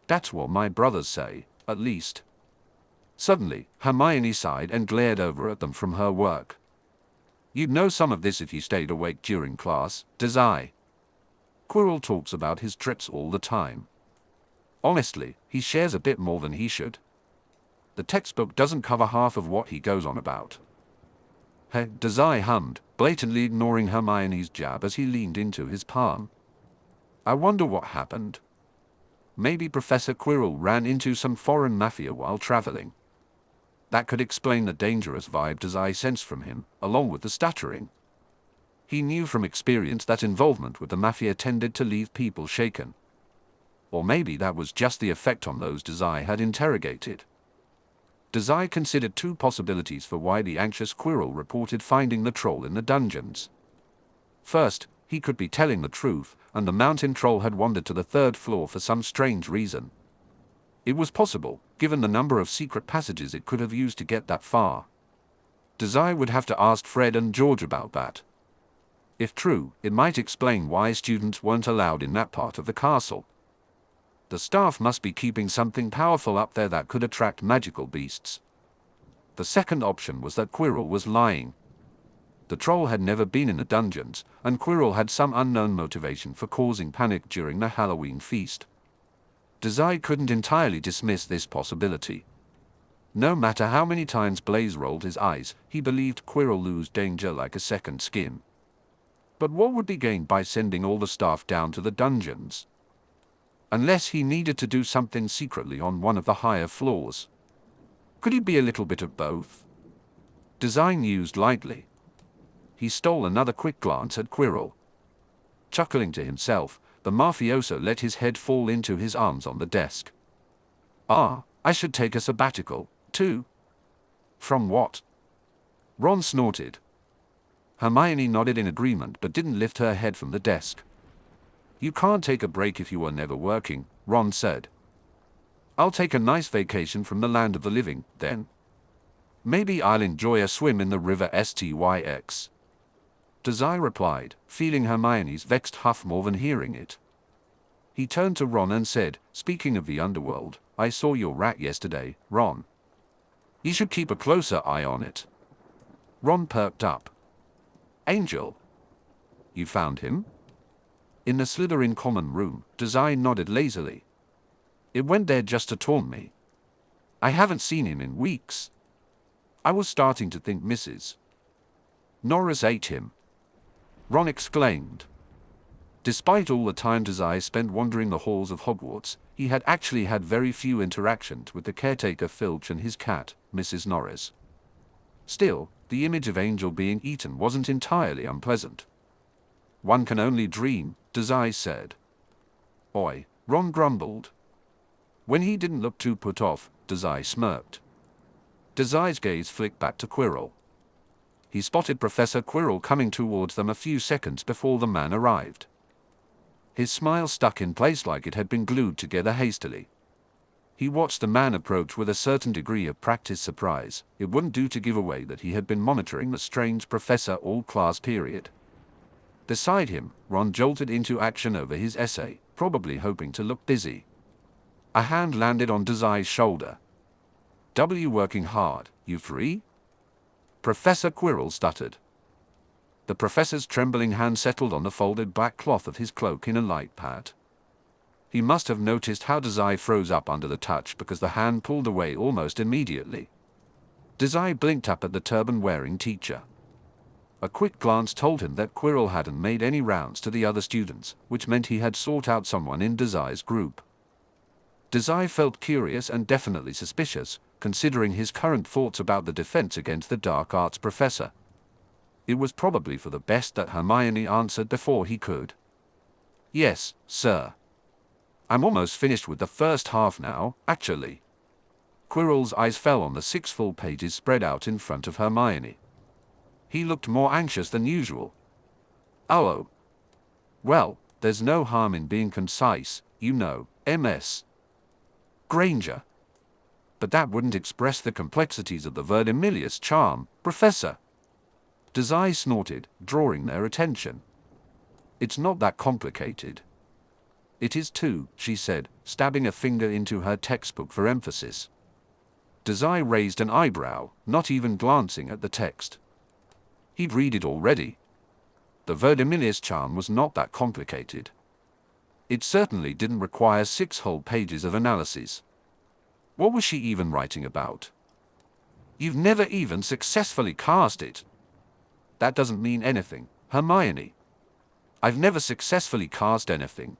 "That's what my brothers say, at least." Suddenly, Hermione sighed and glared over at them from her work. "You'd know some of this if you stayed awake during class, Dazai. Quirrell talks about his trips all the time. Honestly, he shares a bit more than he should. The textbook doesn't cover half of what he goes on about." "Hey," Dazai hummed, blatantly ignoring Hermione's jab as he leaned into his palm. "I wonder what happened. Maybe Professor Quirrell ran into some foreign mafia while traveling. That could explain the dangerous vibe Dazai sensed from him, along with the stuttering. He knew from experience that involvement with the mafia tended to leave people shaken. Or maybe that was just the effect on those Dazai had interrogated." Dazai considered two possibilities for why the anxious Quirrell reported finding the troll in the dungeons. First, he could be telling the truth, and the mountain troll had wandered to the 3rd floor for some strange reason. It was possible, given the number of secret passages it could have used to get that far. Dazai would have to ask Fred and George about that. If true, it might explain why students weren't allowed in that part of the castle. The staff must be keeping something powerful up there that could attract magical beasts. The second option was that Quirrell was lying. The troll had never been in the dungeons, and Quirrell had some unknown motivation for causing panic during the Halloween feast. Dazai couldn't entirely dismiss this possibility. No matter how many times Blaise rolled his eyes, he believed Quirrell lose danger like a second skin. But what would be gained by sending all the staff down to the dungeons? Unless he needed to do something secretly on one of the higher floors. Could he be a little bit of both? Dazai mused lightly. He stole another quick glance at Quirrell. Chuckling to himself, the mafioso let his head fall into his arms on the desk. "Ah, I should take a sabbatical, too." "From what?" Ron snorted. Hermione nodded in agreement but didn't lift her head from the desk. "You can't take a break if you were never working," Ron said. "I'll take a nice vacation from the land of the living, then. Maybe I'll enjoy a swim in the river Styx." Dazai replied, feeling Hermione's vexed huff more than hearing it. He turned to Ron and said, "Speaking of the underworld, I saw your rat yesterday, Ron. You should keep a closer eye on it." Ron perked up. "Angel? You found him?" "In the Slytherin common room," Dazai nodded lazily. "It went there just to taunt me. I haven't seen him in weeks. I was starting to think Mrs. Norris ate him." Ron exclaimed. Despite all the time Dazai spent wandering the halls of Hogwarts, he had actually had very few interactions with the caretaker Filch and his cat, Mrs. Norris. Still, the image of Angel being eaten wasn't entirely unpleasant. "One can only dream," Dazai said. "Oi," Ron grumbled. When he didn't look too put off, Dazai smirked. Dazai's gaze flicked back to Quirrell. He spotted Professor Quirrell coming towards them a few seconds before the man arrived. His smile stuck in place like it had been glued together hastily. He watched the man approach with a certain degree of practiced surprise. It wouldn't do to give away that he had been monitoring the strange professor all class period. Beside him, Ron jolted into action over his essay, probably hoping to look busy. A hand landed on Dazai's shoulder. Working hard, you free? Professor Quirrell stuttered. The professor's trembling hand settled on the folded black cloth of his cloak in a light pat. He must have noticed how Dazai froze up under the touch because the hand pulled away almost immediately. Dazai blinked up at the turban-wearing teacher. A quick glance told him that Quirrell hadn't made any rounds to the other students, which meant he had sought out someone in Dazai's group. Dazai felt curious and definitely suspicious, considering his current thoughts about the defense against the dark arts professor. It was probably for the best that Hermione answered before he could. Yes, sir. I'm almost finished with the first half now, actually. Quirrell's eyes fell on the 6 full pages spread out in front of Hermione. He looked more anxious than usual. Oh. Well, there's no harm in being concise, you know, Ms. Granger. But that wouldn't express the complexities of the Verdimillious charm, Professor. Dazai snorted, drawing their attention. It's not that complicated. It is too, she said, stabbing a finger into her textbook for emphasis. Dazai raised an eyebrow, not even glancing at the text. He'd read it already. The Verdimillious charm was not that complicated. It certainly didn't require 6 whole pages of analysis. What was she even writing about? You've never even successfully cast it. That doesn't mean anything, Hermione. I've never successfully cast anything.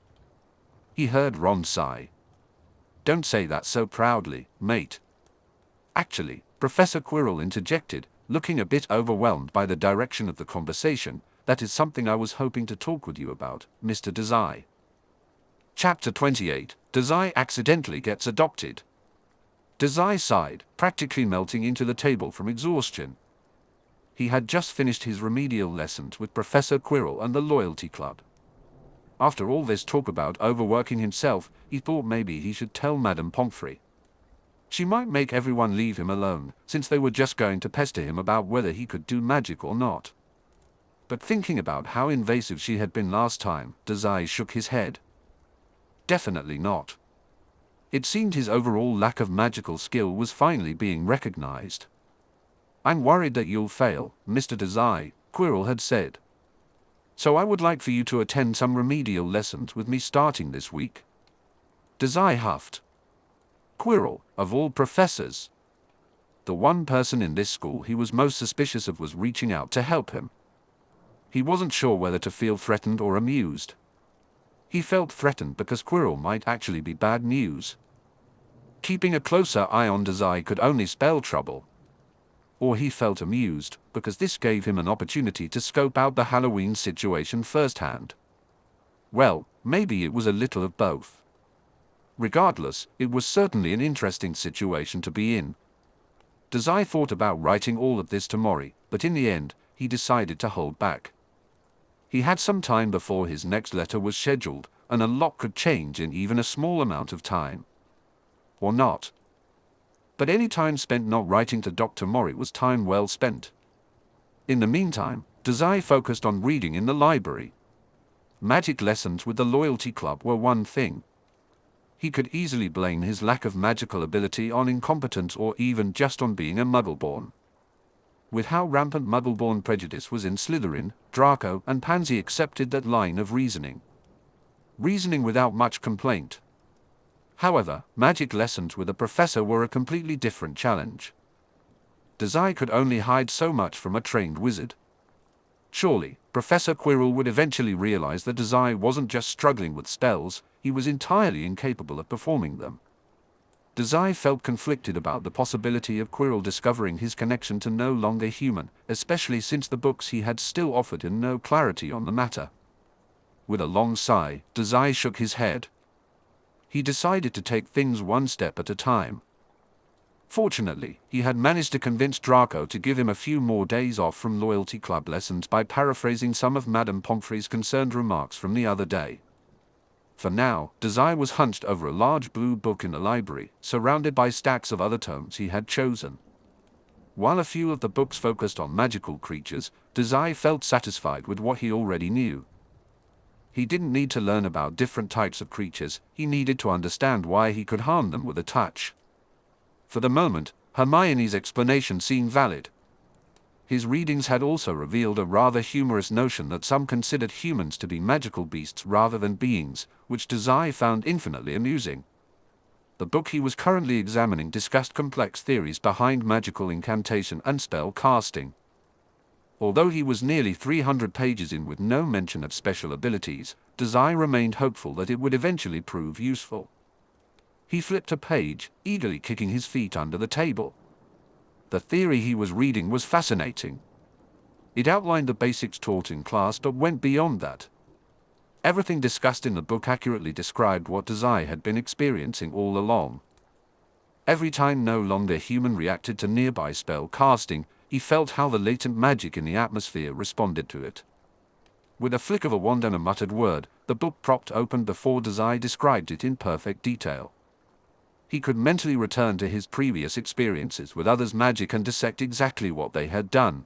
He heard Ron sigh. Don't say that so proudly, mate. Actually, Professor Quirrell interjected, looking a bit overwhelmed by the direction of the conversation, that is something I was hoping to talk with you about, Mr. Dazai. Chapter 28, Dazai accidentally gets adopted. Dazai sighed, practically melting into the table from exhaustion. He had just finished his remedial lessons with Professor Quirrell and the Loyalty Club. After all this talk about overworking himself, he thought maybe he should tell Madame Pomfrey. She might make everyone leave him alone, since they were just going to pester him about whether he could do magic or not. But thinking about how invasive she had been last time, Dazai shook his head. Definitely not. It seemed his overall lack of magical skill was finally being recognized. I'm worried that you'll fail, Mr. Dazai, Quirrell had said. So I would like for you to attend some remedial lessons with me starting this week. Dazai huffed. Quirrell, of all professors. The one person in this school he was most suspicious of was reaching out to help him. He wasn't sure whether to feel threatened or amused. He felt threatened because Quirrell might actually be bad news. Keeping a closer eye on Dazai could only spell trouble. Or he felt amused, because this gave him an opportunity to scope out the Halloween situation firsthand. Well, maybe it was a little of both. Regardless, it was certainly an interesting situation to be in. Dazai thought about writing all of this to Mori, but in the end, he decided to hold back. He had some time before his next letter was scheduled, and a lot could change in even a small amount of time. Or not. But any time spent not writing to Dr. Mori was time well spent. In the meantime, Dazai focused on reading in the library. Magic lessons with the Loyalty Club were one thing. He could easily blame his lack of magical ability on incompetence or even just on being a Muggleborn. With how rampant Muggleborn prejudice was in Slytherin, Draco and Pansy accepted that line of reasoning. Reasoning without much complaint. However, magic lessons with a professor were a completely different challenge. Dazai could only hide so much from a trained wizard. Surely, Professor Quirrell would eventually realize that Dazai wasn't just struggling with spells, he was entirely incapable of performing them. Dazai felt conflicted about the possibility of Quirrell discovering his connection to no longer human, especially since the books he had still offered him no clarity on the matter. With a long sigh, Dazai shook his head. He decided to take things one step at a time. Fortunately, he had managed to convince Draco to give him a few more days off from Loyalty Club lessons by paraphrasing some of Madame Pomfrey's concerned remarks from the other day. For now, Dazai was hunched over a large blue book in the library, surrounded by stacks of other tomes he had chosen. While a few of the books focused on magical creatures, Dazai felt satisfied with what he already knew. He didn't need to learn about different types of creatures, he needed to understand why he could harm them with a touch. For the moment, Hermione's explanation seemed valid. His readings had also revealed a rather humorous notion that some considered humans to be magical beasts rather than beings, which Dazai found infinitely amusing. The book he was currently examining discussed complex theories behind magical incantation and spell casting. Although he was nearly 300 pages in with no mention of special abilities, Dazai remained hopeful that it would eventually prove useful. He flipped a page, eagerly kicking his feet under the table. The theory he was reading was fascinating. It outlined the basics taught in class but went beyond that. Everything discussed in the book accurately described what Dazai had been experiencing all along. Every time no longer human reacted to nearby spell casting, he felt how the latent magic in the atmosphere responded to it. With a flick of a wand and a muttered word, the book propped open before Dazai described it in perfect detail. He could mentally return to his previous experiences with others' magic and dissect exactly what they had done.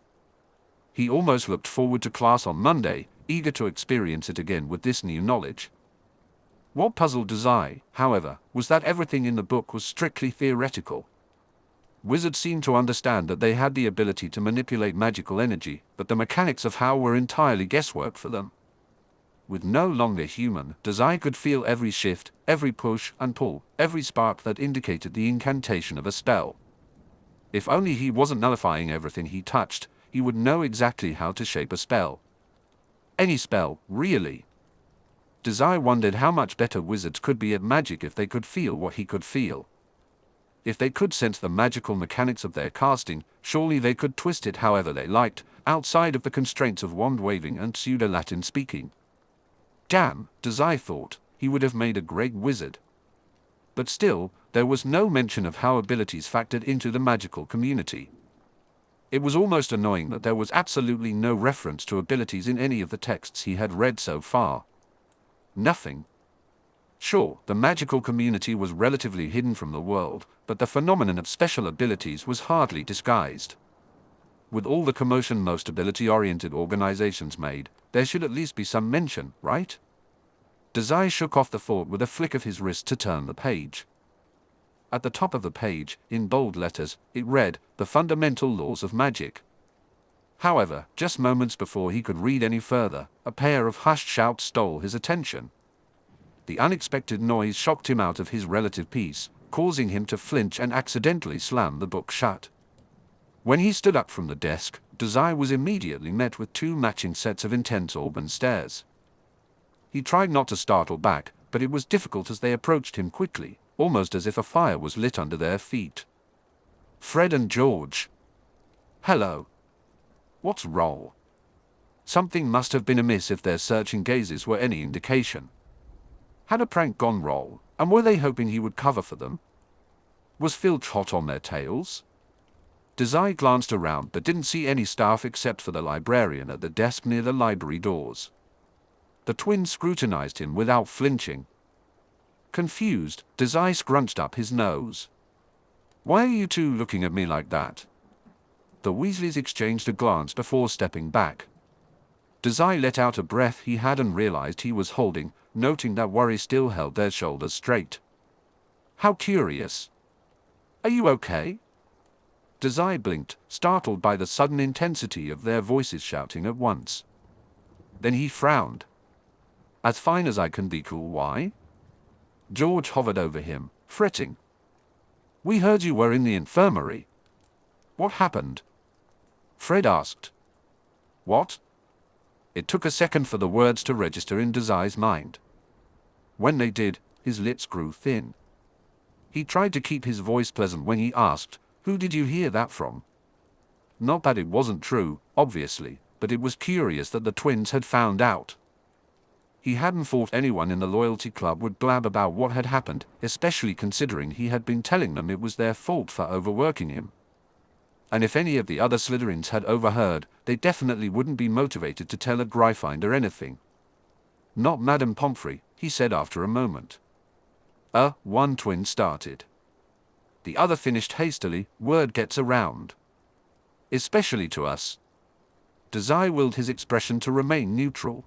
He almost looked forward to class on Monday, eager to experience it again with this new knowledge. What puzzled Dazai, however, was that everything in the book was strictly theoretical. Wizards seemed to understand that they had the ability to manipulate magical energy, but the mechanics of how were entirely guesswork for them. With no longer human, Dazai could feel every shift, every push and pull, every spark that indicated the incantation of a spell. If only he wasn't nullifying everything he touched, he would know exactly how to shape a spell. Any spell, really. Dazai wondered how much better wizards could be at magic if they could feel what he could feel. If they could sense the magical mechanics of their casting, surely they could twist it however they liked, outside of the constraints of wand-waving and pseudo-Latin speaking. Damn, Dazai thought, he would have made a great wizard. But still, there was no mention of how abilities factored into the magical community. It was almost annoying that there was absolutely no reference to abilities in any of the texts he had read so far. Nothing. Sure, the magical community was relatively hidden from the world, but the phenomenon of special abilities was hardly disguised. With all the commotion most ability-oriented organizations made, there should at least be some mention, right? Dazai shook off the thought with a flick of his wrist to turn the page. At the top of the page, in bold letters, it read, "The Fundamental Laws of Magic." However, just moments before he could read any further, a pair of hushed shouts stole his attention. The unexpected noise shocked him out of his relative peace, causing him to flinch and accidentally slam the book shut. When he stood up from the desk, Dazai was immediately met with two matching sets of intense auburn stares. He tried not to startle back, but it was difficult as they approached him quickly, almost as if a fire was lit under their feet. Fred and George. Hello. What's wrong? Something must have been amiss if their searching gazes were any indication. Had a prank gone wrong, and were they hoping he would cover for them? Was Filch hot on their tails? Dazai glanced around but didn't see any staff except for the librarian at the desk near the library doors. The twins scrutinized him without flinching. Confused, Dazai scrunched up his nose. "Why are you two looking at me like that?" The Weasleys exchanged a glance before stepping back. Dazai let out a breath he hadn't realized he was holding, noting that worry still held their shoulders straight. "How curious. Are you okay?" Dazai blinked, startled by the sudden intensity of their voices shouting at once. Then he frowned. "As fine as I can be cool, why?" George hovered over him, fretting. "We heard you were in the infirmary. What happened?" Fred asked. "What?" It took a second for the words to register in Dazai's mind. When they did, his lips grew thin. He tried to keep his voice pleasant when he asked, "Who did you hear that from?" Not that it wasn't true, obviously, but it was curious that the twins had found out. He hadn't thought anyone in the loyalty club would blab about what had happened, especially considering he had been telling them it was their fault for overworking him. And if any of the other Slytherins had overheard, they definitely wouldn't be motivated to tell a Gryffindor anything. "Not Madame Pomfrey," he said after a moment. One twin started. The other finished hastily, "Word gets around. Especially to us." Dazai willed his expression to remain neutral.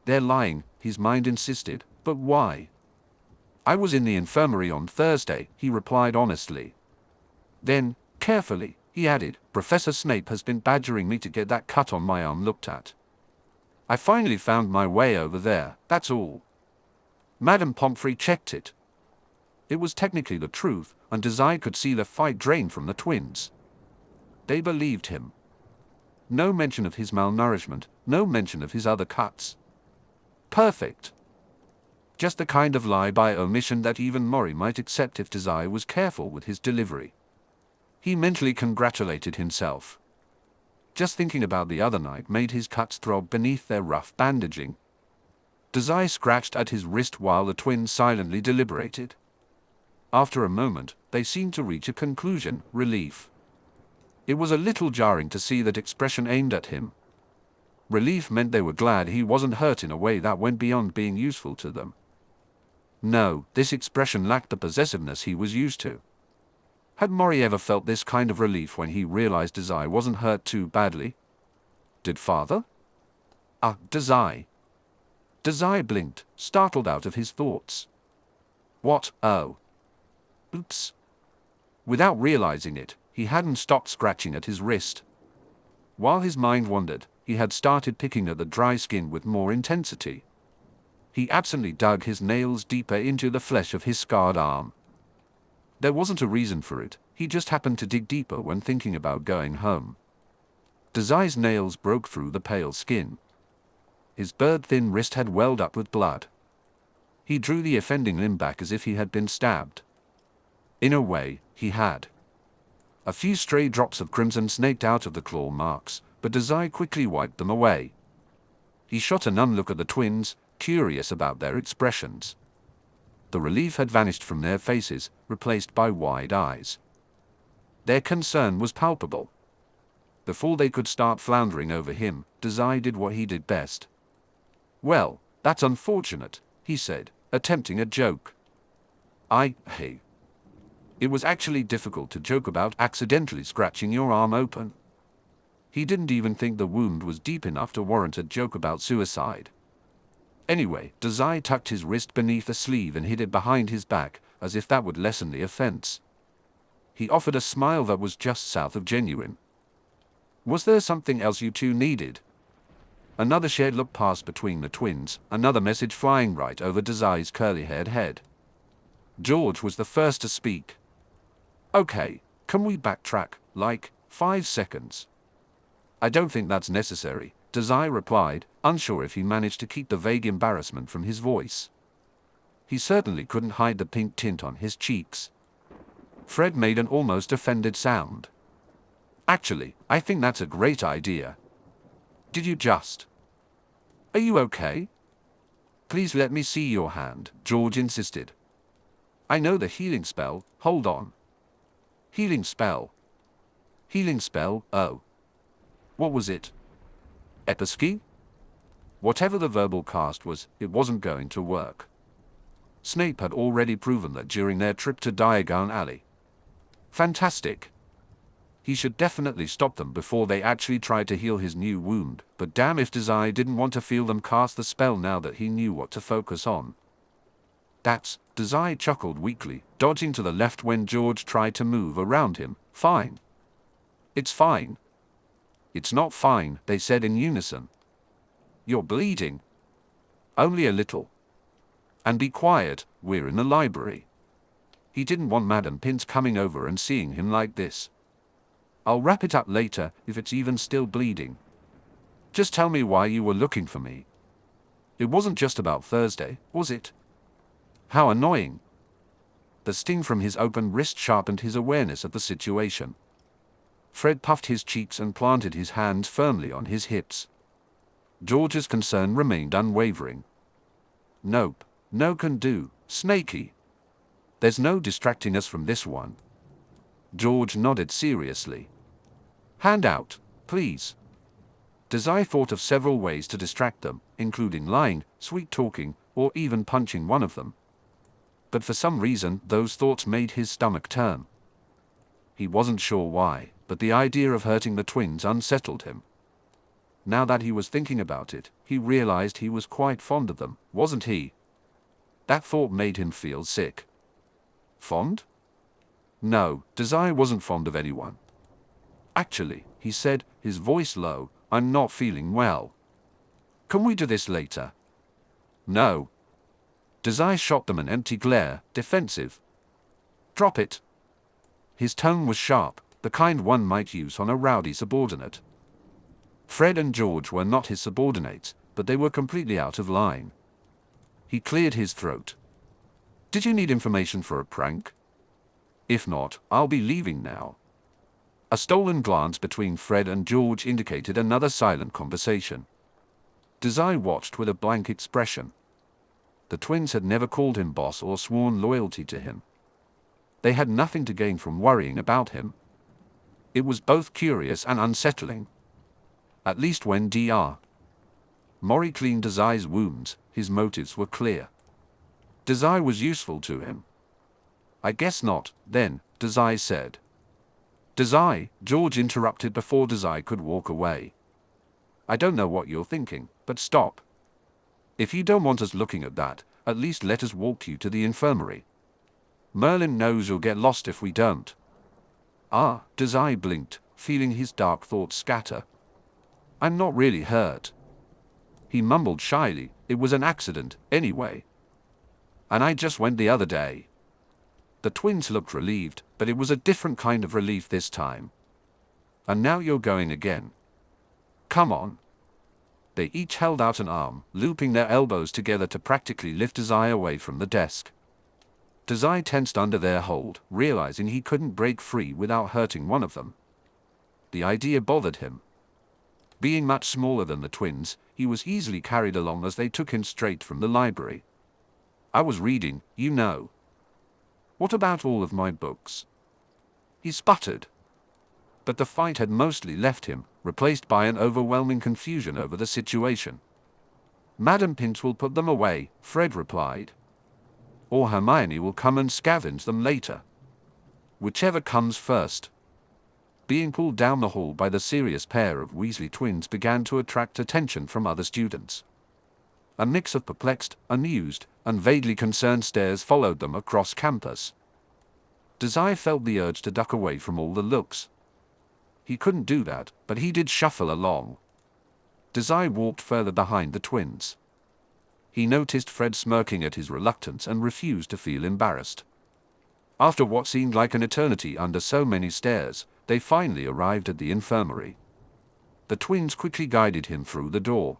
"They're lying," his mind insisted, "but why?" "I was in the infirmary on Thursday," he replied honestly. Then, carefully, he added, Professor Snape has been badgering me to get that cut on my arm looked at. I finally found my way over there, that's all. Madame Pomfrey checked it. It was technically the truth, and Dazai could see the fight drain from the twins. They believed him. No mention of his malnourishment, no mention of his other cuts. Perfect. Just the kind of lie by omission that even Mori might accept if Dazai was careful with his delivery. He mentally congratulated himself. Just thinking about the other night made his cuts throb beneath their rough bandaging. Dazai scratched at his wrist while the twins silently deliberated. After a moment, they seemed to reach a conclusion, relief. It was a little jarring to see that expression aimed at him. Relief meant they were glad he wasn't hurt in a way that went beyond being useful to them. No, this expression lacked the possessiveness he was used to. Had Mori ever felt this kind of relief when he realized Dazai wasn't hurt too badly? Did Father? Dazai. Dazai blinked, startled out of his thoughts. What? Oh. Oops. Without realizing it, he hadn't stopped scratching at his wrist. While his mind wandered, he had started picking at the dry skin with more intensity. He absently dug his nails deeper into the flesh of his scarred arm. There wasn't a reason for it, he just happened to dig deeper when thinking about going home. Dazai's nails broke through the pale skin. His bird-thin wrist had welled up with blood. He drew the offending limb back as if he had been stabbed. In a way, he had. A few stray drops of crimson snaked out of the claw marks, but Dazai quickly wiped them away. He shot a numb look at the twins, curious about their expressions. The relief had vanished from their faces, replaced by wide eyes. Their concern was palpable. Before they could start floundering over him, Dazai did what he did best. Well, that's unfortunate, he said, attempting a joke. Hey. It was actually difficult to joke about accidentally scratching your arm open. He didn't even think the wound was deep enough to warrant a joke about suicide. Anyway, Dazai tucked his wrist beneath a sleeve and hid it behind his back, as if that would lessen the offense. He offered a smile that was just south of genuine. Was there something else you two needed? Another shared look passed between the twins, another message flying right over Dazai's curly-haired head. George was the first to speak. Okay, can we backtrack, like, 5 seconds? I don't think that's necessary, Dazai replied, unsure if he managed to keep the vague embarrassment from his voice. He certainly couldn't hide the pink tint on his cheeks. Fred made an almost offended sound. Actually, I think that's a great idea. Did you just? Are you okay? Please let me see your hand, George insisted. I know the healing spell, hold on. Healing spell. Healing spell, oh. What was it? Episky? Whatever the verbal cast was, it wasn't going to work. Snape had already proven that during their trip to Diagon Alley. Fantastic. He should definitely stop them before they actually tried to heal his new wound, but damn if Dazai didn't want to feel them cast the spell now that he knew what to focus on. Dazai chuckled weakly, dodging to the left when George tried to move around him. Fine. It's fine. It's not fine, they said in unison. You're bleeding. Only a little. And be quiet, we're in the library. He didn't want Madame Pince coming over and seeing him like this. I'll wrap it up later, if it's even still bleeding. Just tell me why you were looking for me. It wasn't just about Thursday, was it? How annoying. The sting from his open wrist sharpened his awareness of the situation. Fred puffed his cheeks and planted his hands firmly on his hips. George's concern remained unwavering. Nope, no can do, Snakey. There's no distracting us from this one. George nodded seriously. Hand out, please. Dazai thought of several ways to distract them, including lying, sweet-talking, or even punching one of them. But for some reason, those thoughts made his stomach turn. He wasn't sure why, but the idea of hurting the twins unsettled him. Now that he was thinking about it, he realized he was quite fond of them, wasn't he? That thought made him feel sick. Fond? No, Dazai wasn't fond of anyone. Actually, he said, his voice low, I'm not feeling well. Can we do this later? No. Dazai shot them an empty glare, defensive. Drop it. His tone was sharp, the kind one might use on a rowdy subordinate. Fred and George were not his subordinates, but they were completely out of line. He cleared his throat. Did you need information for a prank? If not, I'll be leaving now. A stolen glance between Fred and George indicated another silent conversation. Dazai watched with a blank expression. The twins had never called him boss or sworn loyalty to him. They had nothing to gain from worrying about him. It was both curious and unsettling. At least when Dr. Mori cleaned Dazai's wounds, his motives were clear. Dazai was useful to him. I guess not, then, Dazai said. Dazai, George interrupted before Dazai could walk away. I don't know what you're thinking, but stop. If you don't want us looking at that, at least let us walk you to the infirmary. Merlin knows you'll get lost if we don't. Ah, Dazai blinked, feeling his dark thoughts scatter. I'm not really hurt. He mumbled shyly, it was an accident, anyway. And I just went the other day. The twins looked relieved, but it was a different kind of relief this time. And now you're going again. Come on. They each held out an arm, looping their elbows together to practically lift Dazai away from the desk. Dazai tensed under their hold, realizing he couldn't break free without hurting one of them. The idea bothered him. Being much smaller than the twins, he was easily carried along as they took him straight from the library. I was reading, you know. What about all of my books? He sputtered. But the fight had mostly left him, replaced by an overwhelming confusion over the situation. Madam Pince will put them away, Fred replied. Or Hermione will come and scavenge them later. Whichever comes first. Being pulled down the hall by the serious pair of Weasley twins began to attract attention from other students. A mix of perplexed, amused, and vaguely concerned stares followed them across campus. Dazai felt the urge to duck away from all the looks. He couldn't do that, but he did shuffle along. Dazai walked further behind the twins. He noticed Fred smirking at his reluctance and refused to feel embarrassed. After what seemed like an eternity under so many stairs, they finally arrived at the infirmary. The twins quickly guided him through the door.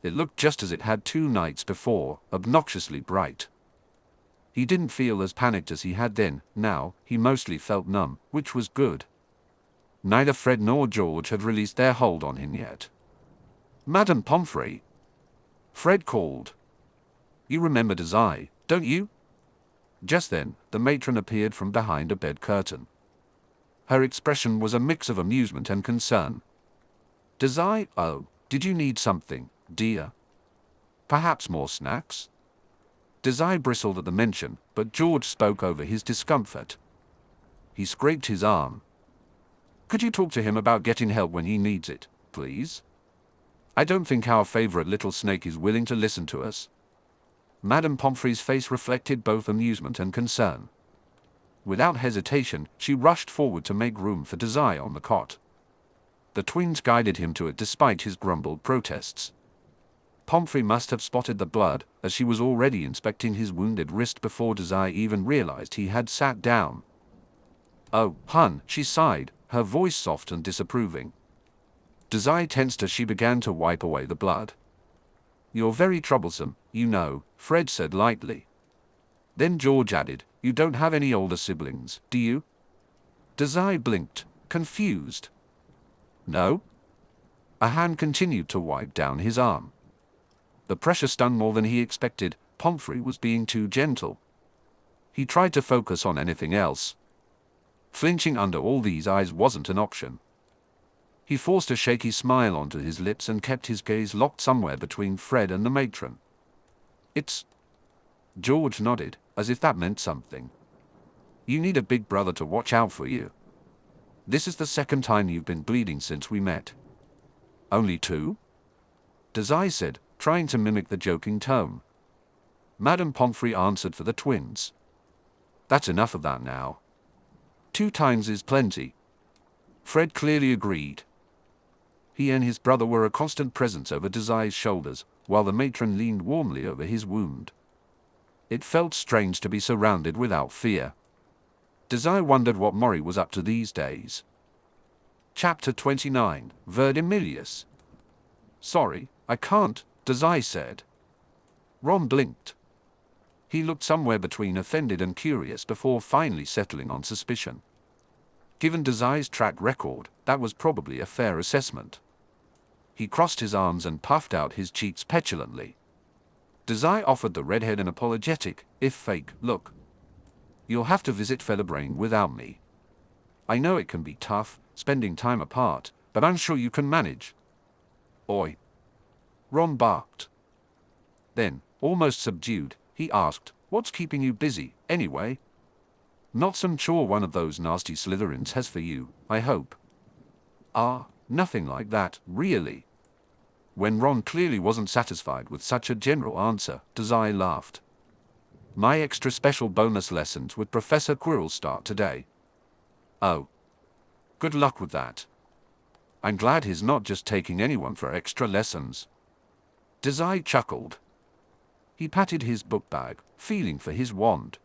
It looked just as it had 2 nights before, obnoxiously bright. He didn't feel as panicked as he had then. Now, he mostly felt numb, which was good. Neither Fred nor George had released their hold on him yet. Madame Pomfrey, Fred called. You remember Dazai, don't you? Just then, the matron appeared from behind a bed curtain. Her expression was a mix of amusement and concern. Dazai, oh, did you need something, dear? Perhaps more snacks? Dazai bristled at the mention, but George spoke over his discomfort. He scraped his arm. Could you talk to him about getting help when he needs it, please? I don't think our favorite little snake is willing to listen to us. Madame Pomfrey's face reflected both amusement and concern. Without hesitation, she rushed forward to make room for Dazai on the cot. The twins guided him to it despite his grumbled protests. Pomfrey must have spotted the blood, as she was already inspecting his wounded wrist before Dazai even realized he had sat down. Oh, hun, she sighed, her voice soft and disapproving. Dazai tensed as she began to wipe away the blood. You're very troublesome, you know, Fred said lightly. Then George added, you don't have any older siblings, do you? Dazai blinked, confused. No? A hand continued to wipe down his arm. The pressure stung more than he expected. Pomfrey was being too gentle. He tried to focus on anything else. Flinching under all these eyes wasn't an option. He forced a shaky smile onto his lips and kept his gaze locked somewhere between Fred and the matron. It's... George nodded, as if that meant something. You need a big brother to watch out for you. This is the 2nd time you've been bleeding since we met. Only 2? Dazai said, trying to mimic the joking tone. Madame Pomfrey answered for the twins. That's enough of that now. 2 times is plenty. Fred clearly agreed. He and his brother were a constant presence over Dazai's shoulders, while the matron leaned warmly over his wound. It felt strange to be surrounded without fear. Dazai wondered what Mori was up to these days. Chapter 29, Verdimilius. Sorry, I can't, Dazai said. Ron blinked. He looked somewhere between offended and curious before finally settling on suspicion. Given Dazai's track record, that was probably a fair assessment. He crossed his arms and puffed out his cheeks petulantly. Dazai offered the redhead an apologetic, if fake, look. You'll have to visit Featherbrain without me. I know it can be tough, spending time apart, but I'm sure you can manage. Oi. Ron barked. Then, almost subdued, he asked, what's keeping you busy, anyway? Not some chore one of those nasty Slytherins has for you, I hope. Ah, nothing like that, really. When Ron clearly wasn't satisfied with such a general answer, Dazai laughed. My extra special bonus lessons with Professor Quirrell start today. Oh. Good luck with that. I'm glad he's not just taking anyone for extra lessons. Dazai chuckled. He patted his book bag, feeling for his wand.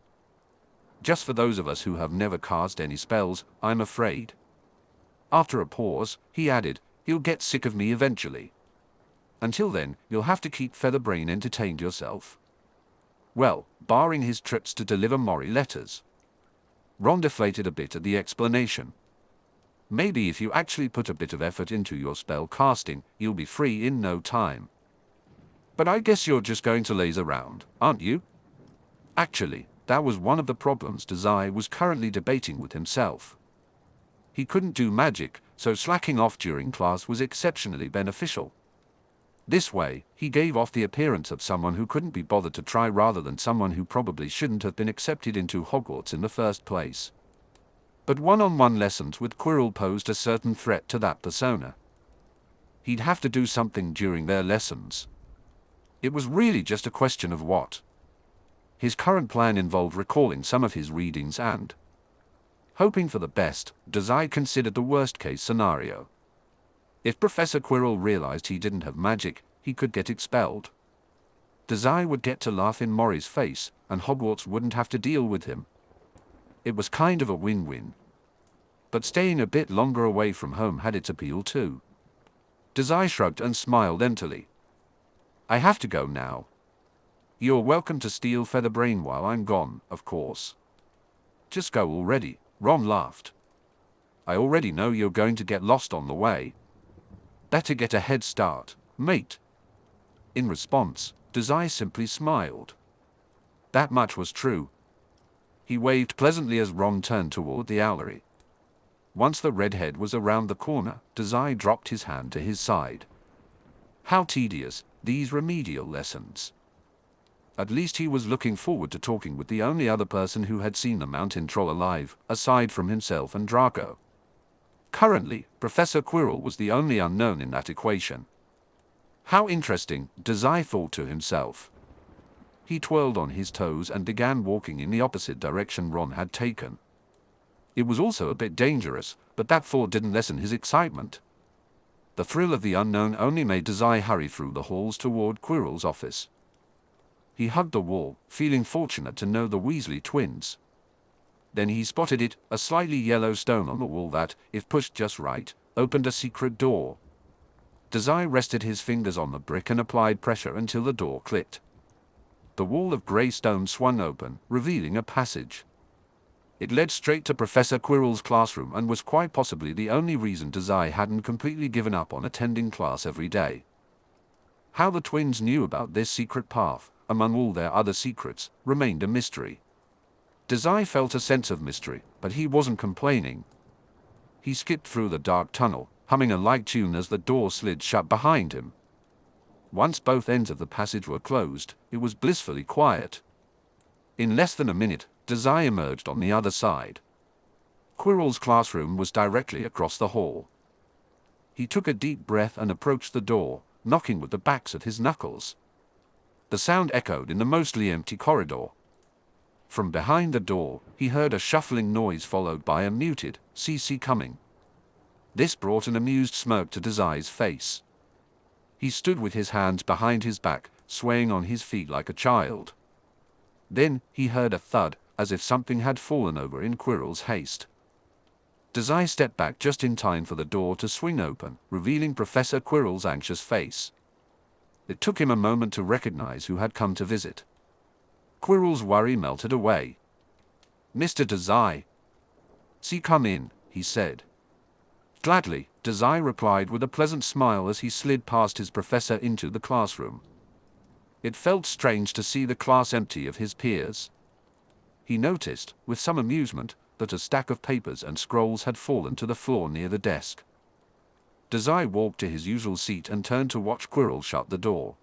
Just for those of us who have never cast any spells, I'm afraid. After a pause, he added, you'll get sick of me eventually. Until then, you'll have to keep Featherbrain entertained yourself. Well, barring his trips to deliver Mori letters. Ron deflated a bit at the explanation. Maybe if you actually put a bit of effort into your spell casting, you'll be free in no time. But I guess you're just going to laze around, aren't you? Actually, that was one of the problems Dazai was currently debating with himself. He couldn't do magic, so slacking off during class was exceptionally beneficial. This way, he gave off the appearance of someone who couldn't be bothered to try rather than someone who probably shouldn't have been accepted into Hogwarts in the first place. But one-on-one lessons with Quirrell posed a certain threat to that persona. He'd have to do something during their lessons. It was really just a question of what. His current plan involved recalling some of his readings and, hoping for the best, Dazai considered the worst-case scenario. If Professor Quirrell realized he didn't have magic, he could get expelled. Dazai would get to laugh in Mori's face, and Hogwarts wouldn't have to deal with him. It was kind of a win-win. But staying a bit longer away from home had its appeal too. Dazai shrugged and smiled emptily. I have to go now. You're welcome to steal Featherbrain while I'm gone, of course. Just go already, Ron laughed. I already know you're going to get lost on the way. Better get a head start, mate. In response, Dazai simply smiled. That much was true. He waved pleasantly as Ron turned toward the owlery. Once the redhead was around the corner, Dazai dropped his hand to his side. How tedious, these remedial lessons. At least he was looking forward to talking with the only other person who had seen the mountain troll alive, aside from himself and Draco. Currently, Professor Quirrell was the only unknown in that equation. How interesting, Dazai thought to himself. He twirled on his toes and began walking in the opposite direction Ron had taken. It was also a bit dangerous, but that thought didn't lessen his excitement. The thrill of the unknown only made Dazai hurry through the halls toward Quirrell's office. He hugged the wall, feeling fortunate to know the Weasley twins. Then he spotted it, a slightly yellow stone on the wall that, if pushed just right, opened a secret door. Dazai rested his fingers on the brick and applied pressure until the door clicked. The wall of grey stone swung open, revealing a passage. It led straight to Professor Quirrell's classroom and was quite possibly the only reason Dazai hadn't completely given up on attending class every day. How the twins knew about this secret path, among all their other secrets, remained a mystery. Dazai felt a sense of mystery, but he wasn't complaining. He skipped through the dark tunnel, humming a light tune as the door slid shut behind him. Once both ends of the passage were closed, it was blissfully quiet. In less than a minute, Dazai emerged on the other side. Quirrell's classroom was directly across the hall. He took a deep breath and approached the door, knocking with the backs of his knuckles. The sound echoed in the mostly empty corridor. From behind the door, he heard a shuffling noise followed by a muted, "CC coming." This brought an amused smirk to Dazai's face. He stood with his hands behind his back, swaying on his feet like a child. Then, he heard a thud, as if something had fallen over in Quirrell's haste. Dazai stepped back just in time for the door to swing open, revealing Professor Quirrell's anxious face. It took him a moment to recognize who had come to visit. Quirrell's worry melted away. "Mr. Dazai." "See, come in," he said. "Gladly," Dazai replied with a pleasant smile as he slid past his professor into the classroom. It felt strange to see the class empty of his peers. He noticed, with some amusement, that a stack of papers and scrolls had fallen to the floor near the desk. Dazai walked to his usual seat and turned to watch Quirrell shut the door.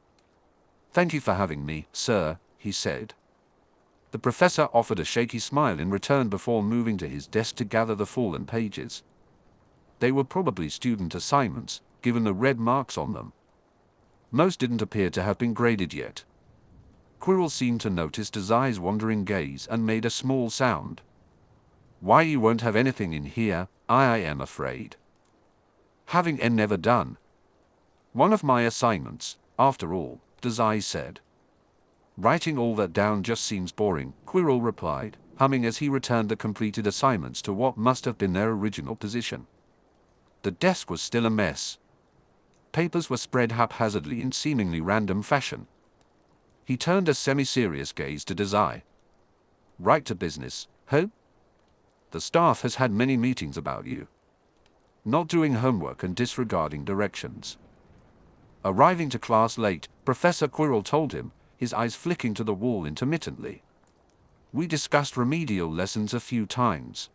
"Thank you for having me, sir," he said. The professor offered a shaky smile in return before moving to his desk to gather the fallen pages. They were probably student assignments, given the red marks on them. Most didn't appear to have been graded yet. Quirrell seemed to notice Dazai's wandering gaze and made a small sound. "Why, you won't have anything in here, I am afraid." "Having never done one of my assignments, after all," Dazai said. "Writing all that down just seems boring," Quirrell replied, humming as he returned the completed assignments to what must have been their original position. The desk was still a mess. Papers were spread haphazardly in seemingly random fashion. He turned a semi-serious gaze to Dazai. "Right to business, huh? The staff has had many meetings about you. Not doing homework and disregarding directions." Arriving to class late, Professor Quirrell told him, his eyes flicking to the wall intermittently. "We discussed remedial lessons a few times.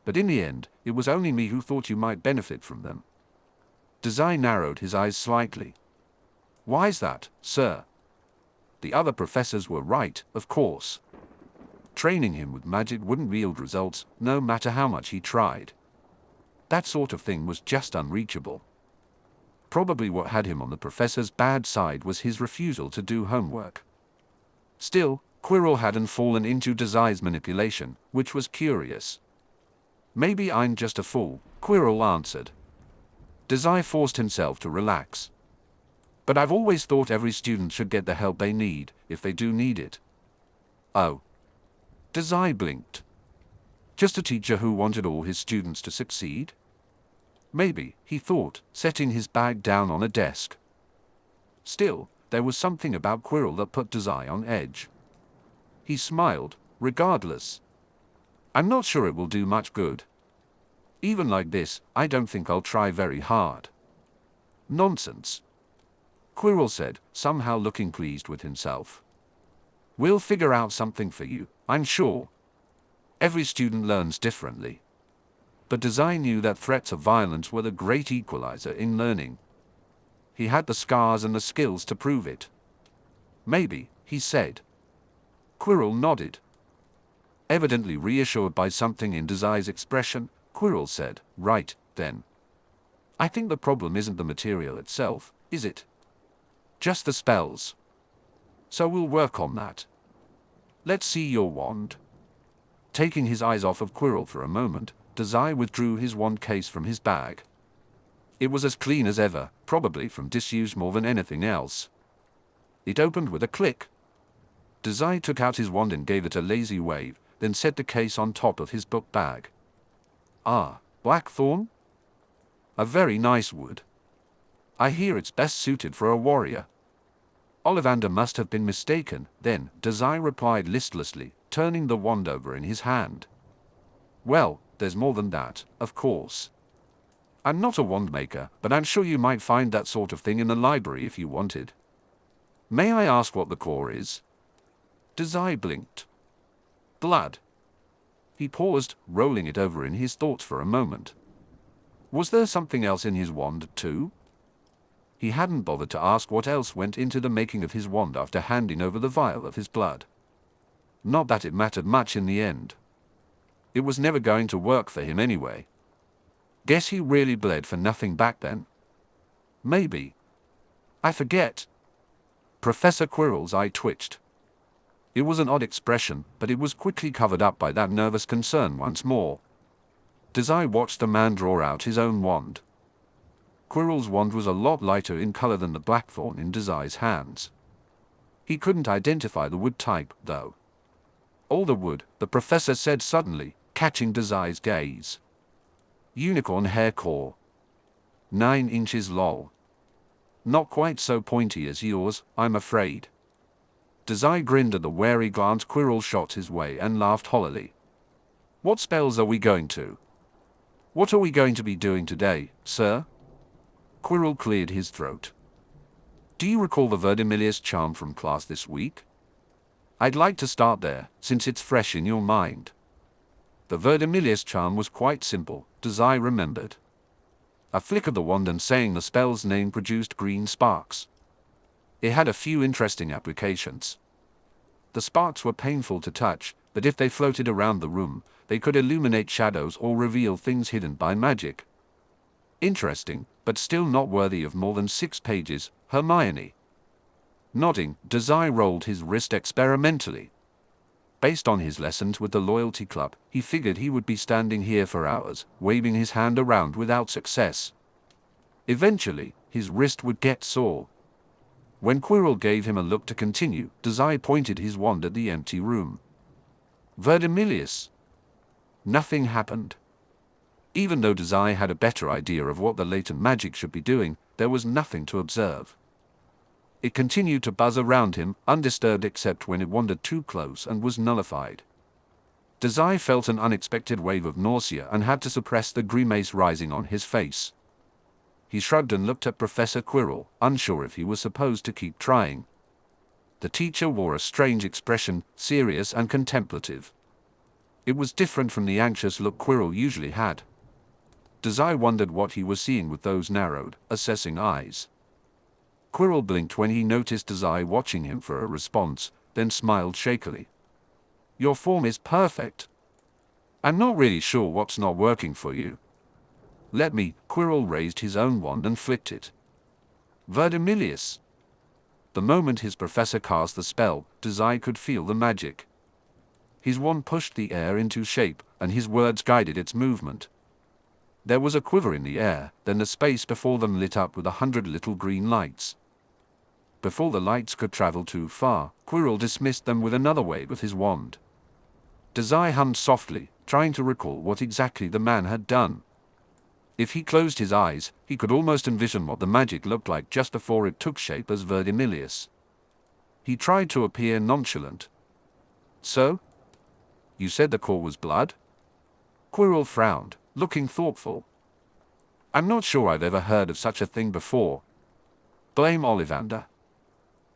But in the end, it was only me who thought you might benefit from them." Dazai narrowed his eyes slightly. "Why's that, sir?" "The other professors were right, of course. Training him with magic wouldn't yield results, no matter how much he tried. That sort of thing was just unreachable. Probably what had him on the professor's bad side was his refusal to do homework." Still, Quirrell hadn't fallen into Dazai's manipulation, which was curious. "Maybe I'm just a fool," Quirrell answered. Dazai forced himself to relax. "But I've always thought every student should get the help they need, if they do need it." "Oh." Dazai blinked. "Just a teacher who wanted all his students to succeed?" Maybe, he thought, setting his bag down on a desk. Still, there was something about Quirrell that put Dazai on edge. He smiled, regardless. "I'm not sure it will do much good. Even like this, I don't think I'll try very hard." "Nonsense," Quirrell said, somehow looking pleased with himself. "We'll figure out something for you, I'm sure. Every student learns differently." But Dazai knew that threats of violence were the great equalizer in learning. He had the scars and the skills to prove it. "Maybe," he said. Quirrell nodded. Evidently reassured by something in Dazai's expression, Quirrell said, "Right, then. I think the problem isn't the material itself, is it? Just the spells. So we'll work on that. Let's see your wand." Taking his eyes off of Quirrell for a moment, Dazai withdrew his wand case from his bag. It was as clean as ever, probably from disuse more than anything else. It opened with a click. Dazai took out his wand and gave it a lazy wave, then set the case on top of his book bag. "Ah, blackthorn? A very nice wood. I hear it's best suited for a warrior." Ollivander must have been mistaken, then, Dazai replied listlessly, turning the wand over in his hand. "Well, there's more than that, of course. I'm not a wand maker, but I'm sure you might find that sort of thing in the library if you wanted. May I ask what the core is?" Dazai blinked. "Blood." He paused, rolling it over in his thoughts for a moment. Was there something else in his wand, too? He hadn't bothered to ask what else went into the making of his wand after handing over the vial of his blood. Not that it mattered much in the end. It was never going to work for him anyway. Guess he really bled for nothing back then. Maybe. I forget. Professor Quirrell's eye twitched. It was an odd expression, but it was quickly covered up by that nervous concern once more. Dazai watched the man draw out his own wand. Quirrell's wand was a lot lighter in color than the blackthorn in Dazai's hands. He couldn't identify the wood type, though. Alder wood, the professor said suddenly, catching Dazai's gaze. Unicorn hair core. 9 inches long. Not quite so pointy as yours, I'm afraid. Dazai grinned at the wary glance Quirrell shot his way and laughed hollowly. What spells are we going to? What are we going to be doing today, sir? Quirrell cleared his throat. Do you recall the Verdimillious charm from class this week? I'd like to start there, since it's fresh in your mind. The Verdimillious charm was quite simple, Dazai remembered. A flick of the wand and saying the spell's name produced green sparks. It had a few interesting applications. The sparks were painful to touch, but if they floated around the room, they could illuminate shadows or reveal things hidden by magic. Interesting, but still not worthy of more than 6 pages, Hermione. Nodding, Dazai rolled his wrist experimentally. Based on his lessons with the Loyalty Club, he figured he would be standing here for hours, waving his hand around without success. Eventually, his wrist would get sore. When Quirrell gave him a look to continue, Dazai pointed his wand at the empty room. Verdimillious. Nothing happened. Even though Dazai had a better idea of what the latent magic should be doing, there was nothing to observe. It continued to buzz around him, undisturbed except when it wandered too close and was nullified. Dazai felt an unexpected wave of nausea and had to suppress the grimace rising on his face. He shrugged and looked at Professor Quirrell, unsure if he was supposed to keep trying. The teacher wore a strange expression, serious and contemplative. It was different from the anxious look Quirrell usually had. Dazai wondered what he was seeing with those narrowed, assessing eyes. Quirrell blinked when he noticed Dazai watching him for a response, then smiled shakily. Your form is perfect. I'm not really sure what's not working for you. Let me. Quirrell raised his own wand and flicked it. Verdimillious. The moment his professor cast the spell, Dazai could feel the magic. His wand pushed the air into shape, and his words guided its movement. There was a quiver in the air, then the space before them lit up with 100 little green lights. Before the lights could travel too far, Quirrell dismissed them with another wave of his wand. Dazai hummed softly, trying to recall what exactly the man had done. If he closed his eyes, he could almost envision what the magic looked like just before it took shape as Verdimillious. He tried to appear nonchalant. So? You said the core was blood? Quirrell frowned, looking thoughtful. I'm not sure I've ever heard of such a thing before. Blame Ollivander.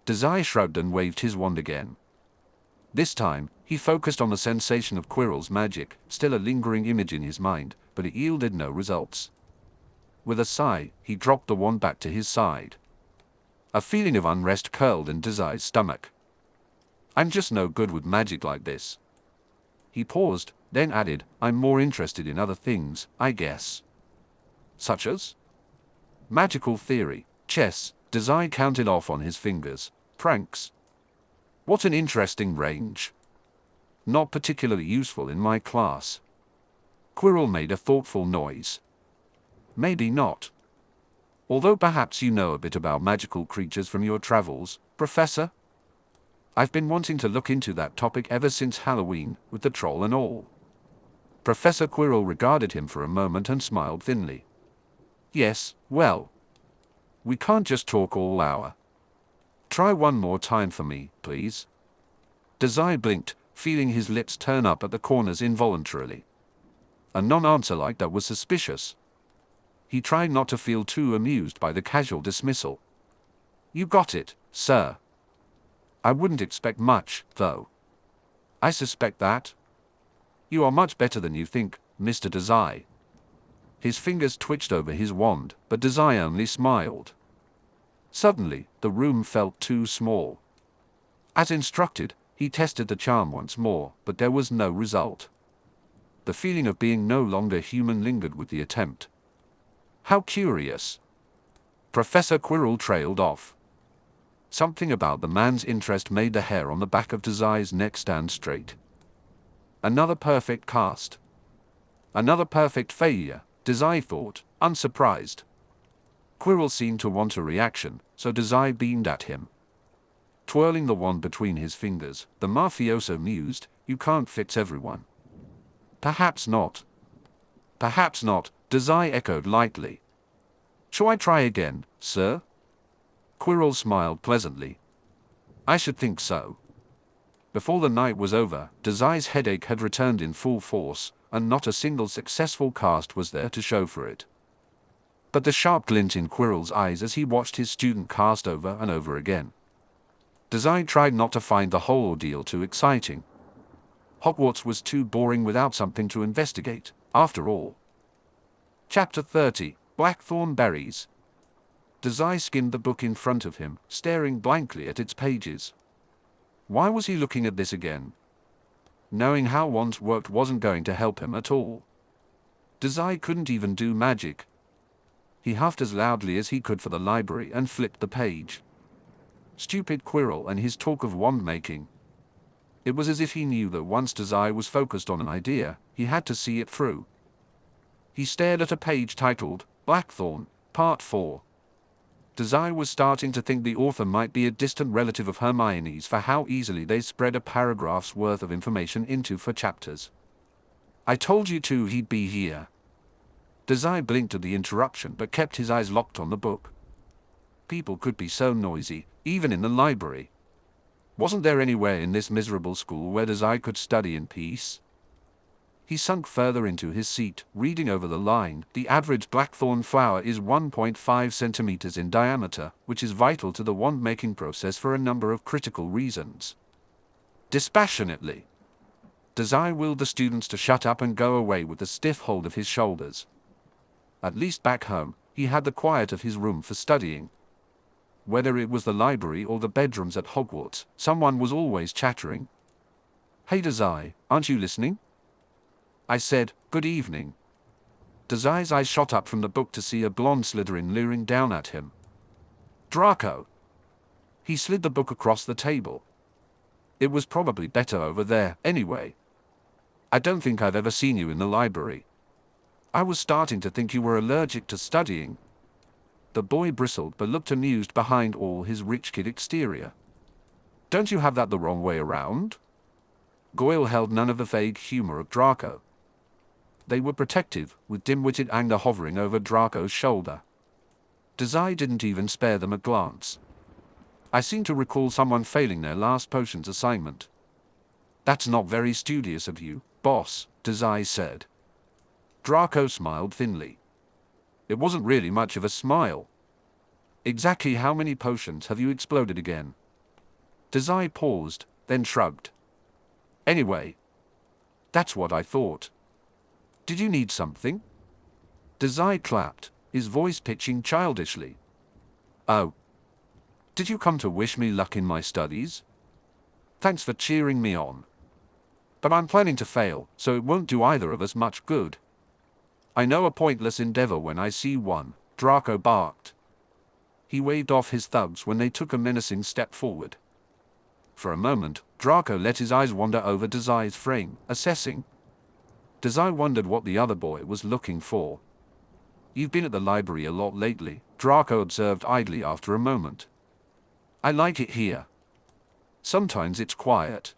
Dazai shrugged and waved his wand again. This time, he focused on the sensation of Quirrell's magic, still a lingering image in his mind, but it yielded no results. With a sigh, he dropped the wand back to his side. A feeling of unrest curled in Dazai's stomach. I'm just no good with magic like this. He paused, then added, I'm more interested in other things, I guess. Such as? Magical theory, chess, Dazai counted off on his fingers, pranks. What an interesting range. Not particularly useful in my class. Quirrell made a thoughtful noise. Maybe not. Although perhaps you know a bit about magical creatures from your travels, Professor? I've been wanting to look into that topic ever since Halloween, with the troll and all. Professor Quirrell regarded him for a moment and smiled thinly. Yes, well. We can't just talk all hour. Try one more time for me, please. Dazai blinked, feeling his lips turn up at the corners involuntarily. A non-answer like that was suspicious. He tried not to feel too amused by the casual dismissal. You got it, sir. I wouldn't expect much, though. I suspect that. You are much better than you think, Mr. Dazai. His fingers twitched over his wand, but Dazai only smiled. Suddenly, the room felt too small. As instructed, he tested the charm once more, but there was no result. The feeling of being no longer human lingered with the attempt. How curious. Professor Quirrell trailed off. Something about the man's interest made the hair on the back of Dazai's neck stand straight. Another perfect cast. Another perfect failure, Dazai thought, unsurprised. Quirrell seemed to want a reaction, so Dazai beamed at him. Twirling the wand between his fingers, the mafioso mused, "You can't fix everyone." "Perhaps not." "Perhaps not," Dazai echoed lightly. "Shall I try again, sir?" Quirrell smiled pleasantly. "I should think so." Before the night was over, Dazai's headache had returned in full force, and not a single successful cast was there to show for it. But the sharp glint in Quirrell's eyes as he watched his student cast over and over again. Dazai tried not to find the whole ordeal too exciting. Hogwarts was too boring without something to investigate, after all. Chapter 30, Blackthorn Berries. Dazai skimmed the book in front of him, staring blankly at its pages. Why was he looking at this again? Knowing how wands worked wasn't going to help him at all. Dazai couldn't even do magic. He huffed as loudly as he could for the library and flipped the page. Stupid Quirrell and his talk of wand making. It was as if he knew that once Dazai was focused on an idea, he had to see it through. He stared at a page titled, Blackthorn, Part 4. Dazai was starting to think the author might be a distant relative of Hermione's for how easily they spread a paragraph's worth of information into 4 chapters. "I told you to he'd be here." Dazai blinked at the interruption but kept his eyes locked on the book. People could be so noisy, even in the library. Wasn't there anywhere in this miserable school where Dazai could study in peace? He sunk further into his seat, reading over the line, "The average blackthorn flower is 1.5 centimeters in diameter, which is vital to the wand-making process for a number of critical reasons." Dispassionately, Dazai willed the students to shut up and go away with a stiff hold of his shoulders. At least back home, he had the quiet of his room for studying. Whether it was the library or the bedrooms at Hogwarts, someone was always chattering. "Hey Dazai, aren't you listening?" I said, "Good evening." Dazai's eyes shot up from the book to see a blonde Slytherin leering down at him. "Draco!" He slid the book across the table. "It was probably better over there, anyway. I don't think I've ever seen you in the library. I was starting to think you were allergic to studying." The boy bristled but looked amused behind all his rich kid exterior. "Don't you have that the wrong way around?" Goyle held none of the vague humor of Draco. They were protective, with dim-witted anger hovering over Draco's shoulder. Dazai didn't even spare them a glance. "I seem to recall someone failing their last potions assignment." "That's not very studious of you, boss," Dazai said. Draco smiled thinly. It wasn't really much of a smile. "Exactly how many potions have you exploded again?" Dazai paused, then shrugged. "Anyway, that's what I thought. Did you need something?" Dazai clapped, his voice pitching childishly. "Oh. Did you come to wish me luck in my studies? Thanks for cheering me on. But I'm planning to fail, so it won't do either of us much good." "I know a pointless endeavor when I see one," Draco barked. He waved off his thugs when they took a menacing step forward. For a moment, Draco let his eyes wander over Dazai's frame, assessing. Dazai wondered what the other boy was looking for. "You've been at the library a lot lately," Draco observed idly after a moment. "I like it here. Sometimes it's quiet.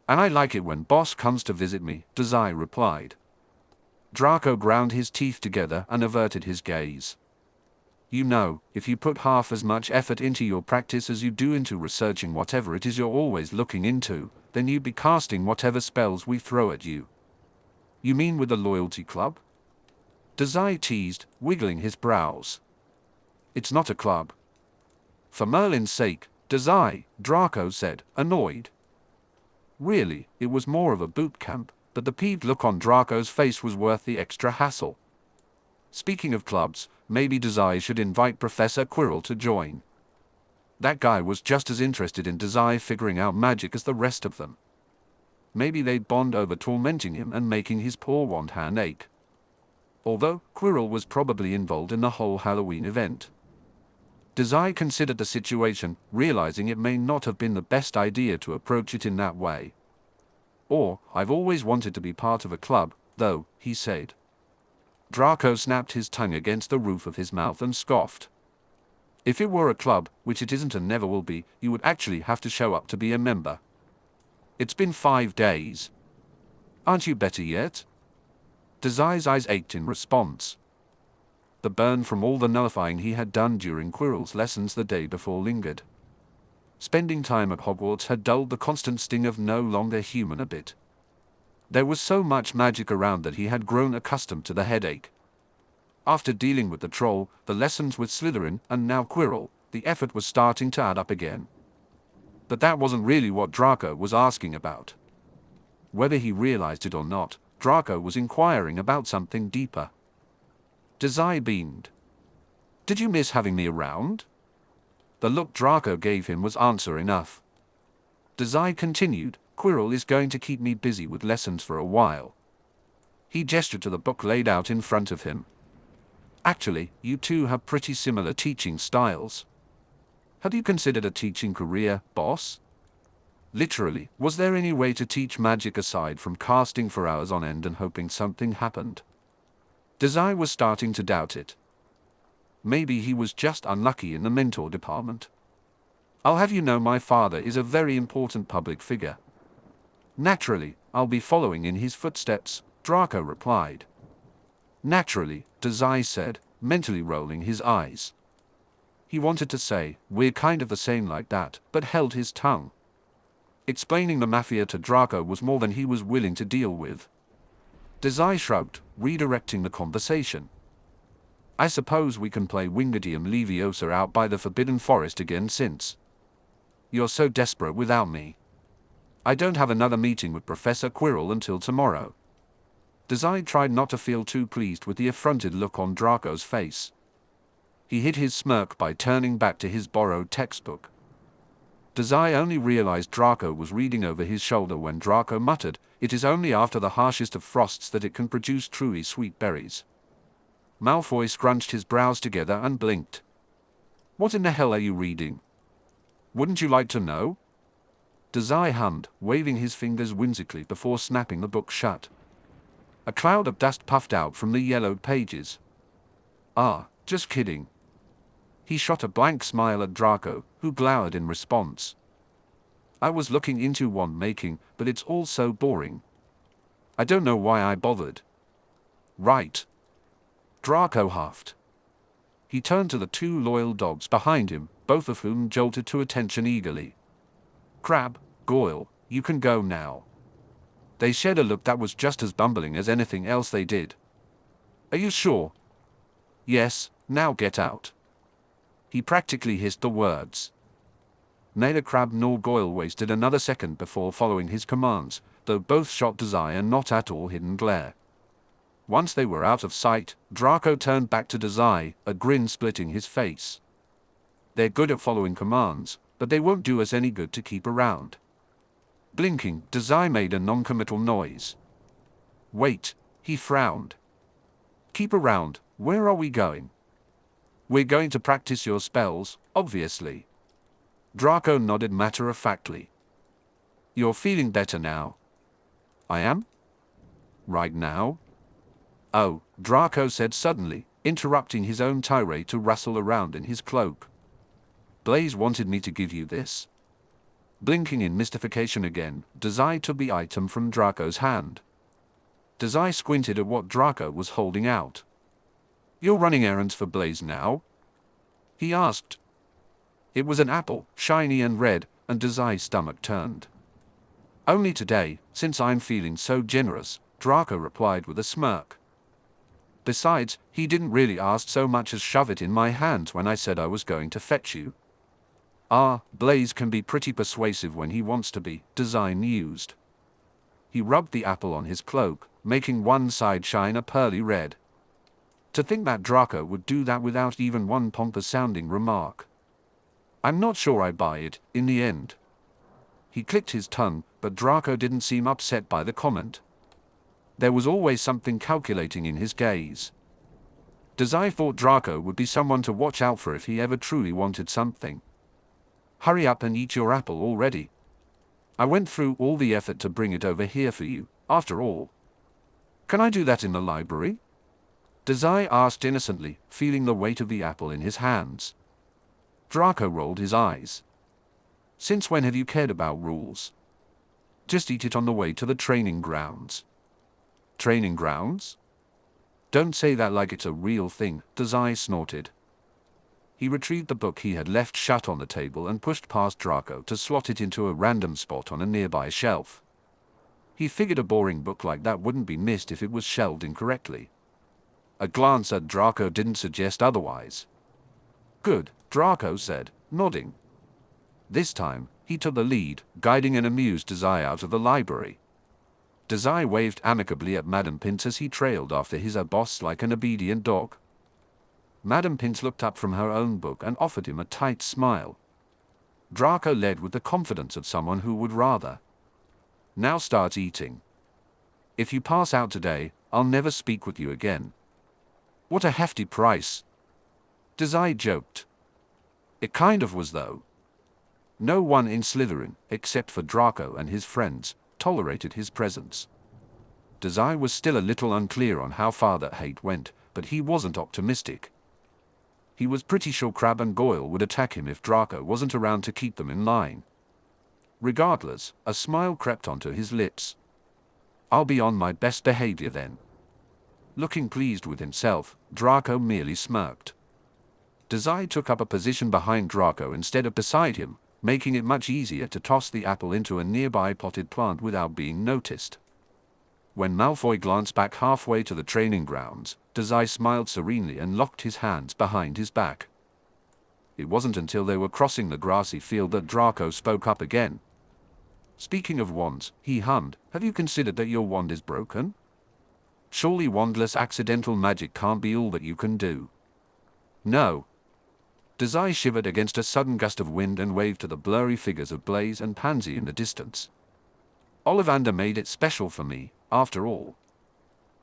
And I like it when boss comes to visit me," Dazai replied. Draco ground his teeth together and averted his gaze. "You know, if you put half as much effort into your practice as you do into researching whatever it is you're always looking into, then you'd be casting whatever spells we throw at you." "You mean with the loyalty club?" Dazai teased, wiggling his brows. "It's not a club." "For Merlin's sake, Dazai," Draco said, annoyed. Really, it was more of a boot camp, but the peeved look on Draco's face was worth the extra hassle. Speaking of clubs, maybe Dazai should invite Professor Quirrell to join. That guy was just as interested in Dazai figuring out magic as the rest of them. Maybe they'd bond over tormenting him and making his poor wand hand ache. Although, Quirrell was probably involved in the whole Halloween event. Dazai considered the situation, realizing it may not have been the best idea to approach it in that way. I've always wanted to be part of a club, though, he said. Draco snapped his tongue against the roof of his mouth and scoffed. If it were a club, which it isn't and never will be, you would actually have to show up to be a member. It's been 5 days. Aren't you better yet? Dazai's eyes ached in response. The burn from all the nullifying he had done during Quirrell's lessons the day before lingered. Spending time at Hogwarts had dulled the constant sting of no longer human a bit. There was so much magic around that he had grown accustomed to the headache. After dealing with the troll, the lessons with Slytherin, and now Quirrell, the effort was starting to add up again. But that wasn't really what Draco was asking about. Whether he realized it or not, Draco was inquiring about something deeper. Dazai beamed. Did you miss having me around? The look Draco gave him was answer enough. Dazai continued, Quirrell is going to keep me busy with lessons for a while. He gestured to the book laid out in front of him. Actually, you two have pretty similar teaching styles. Had you considered a teaching career, boss? Literally, was there any way to teach magic aside from casting for hours on end and hoping something happened? Dazai was starting to doubt it. Maybe he was just unlucky in the mentor department. I'll have you know my father is a very important public figure. Naturally, I'll be following in his footsteps, Draco replied. Naturally, Dazai said, mentally rolling his eyes. He wanted to say, we're kind of the same like that, but held his tongue. Explaining the mafia to Draco was more than he was willing to deal with. Dazai shrugged, redirecting the conversation. I suppose we can play Wingardium Leviosa out by the Forbidden Forest again since you're so desperate without me. I don't have another meeting with Professor Quirrell until tomorrow. Dazai tried not to feel too pleased with the affronted look on Draco's face. He hid his smirk by turning back to his borrowed textbook. Dazai only realized Draco was reading over his shoulder when Draco muttered, it is only after the harshest of frosts that it can produce truly sweet berries. Malfoy scrunched his brows together and blinked. What in the hell are you reading? Wouldn't you like to know? Dazai hummed, waving his fingers whimsically before snapping the book shut. A cloud of dust puffed out from the yellowed pages. Ah, just kidding. He shot a blank smile at Draco, who glowered in response. I was looking into one making, but it's all so boring. I don't know why I bothered. Right. Draco huffed. He turned to the 2 loyal dogs behind him, both of whom jolted to attention eagerly. Crab, Goyle, you can go now. They shared a look that was just as bumbling as anything else they did. Are you sure? Yes, now get out. He practically hissed the words. Neither Crab nor Goyle wasted another second before following his commands, though both shot Dazai a not at all hidden glare. Once they were out of sight, Draco turned back to Dazai, a grin splitting his face. They're good at following commands, but they won't do us any good to keep around. Blinking, Dazai made a non-committal noise. Wait, he frowned. Keep around, where are we going? We're going to practice your spells, obviously. Draco nodded matter-of-factly. You're feeling better now. I am? Right now? Oh, Draco said suddenly, interrupting his own tirade to rustle around in his cloak. Blaise wanted me to give you this. Blinking in mystification again, Dazai took the item from Draco's hand. Dazai squinted at what Draco was holding out. You're running errands for Blaise now? He asked. It was an apple, shiny and red, and Dazai's stomach turned. Only today, since I'm feeling so generous, Draco replied with a smirk. Besides, he didn't really ask so much as shove it in my hands when I said I was going to fetch you. Ah, Blaise can be pretty persuasive when he wants to be, Dazai mused. He rubbed the apple on his cloak, making one side shine a pearly red. To think that Draco would do that without even one pompous-sounding remark. I'm not sure I buy it, in the end. He clicked his tongue, but Draco didn't seem upset by the comment. There was always something calculating in his gaze. Dazai thought Draco would be someone to watch out for if he ever truly wanted something. Hurry up and eat your apple already. I went through all the effort to bring it over here for you, after all. Can I do that in the library? Dazai asked innocently, feeling the weight of the apple in his hands. Draco rolled his eyes. Since when have you cared about rules? Just eat it on the way to the training grounds. Training grounds? Don't say that like it's a real thing, Dazai snorted. He retrieved the book he had left shut on the table and pushed past Draco to slot it into a random spot on a nearby shelf. He figured a boring book like that wouldn't be missed if it was shelved incorrectly. A glance at Draco didn't suggest otherwise. Good, Draco said, nodding. This time, he took the lead, guiding an amused Dazai out of the library. Dazai waved amicably at Madame Pince as he trailed after his boss like an obedient dog. Madame Pince looked up from her own book and offered him a tight smile. Draco led with the confidence of someone who would rather. Now start eating. If you pass out today, I'll never speak with you again. What a hefty price. Dazai joked. It kind of was though. No one in Slytherin, except for Draco and his friends, tolerated his presence. Dazai was still a little unclear on how far that hate went, but he wasn't optimistic. He was pretty sure Crabbe and Goyle would attack him if Draco wasn't around to keep them in line. Regardless, a smile crept onto his lips. I'll be on my best behavior then. Looking pleased with himself, Draco merely smirked. Dazai took up a position behind Draco instead of beside him, making it much easier to toss the apple into a nearby potted plant without being noticed. When Malfoy glanced back halfway to the training grounds, Dazai smiled serenely and locked his hands behind his back. It wasn't until they were crossing the grassy field that Draco spoke up again. Speaking of wands, he hummed, have you considered that your wand is broken? Surely wandless accidental magic can't be all that you can do. No. Dazai shivered against a sudden gust of wind and waved to the blurry figures of Blaise and Pansy in the distance. Ollivander made it special for me, after all.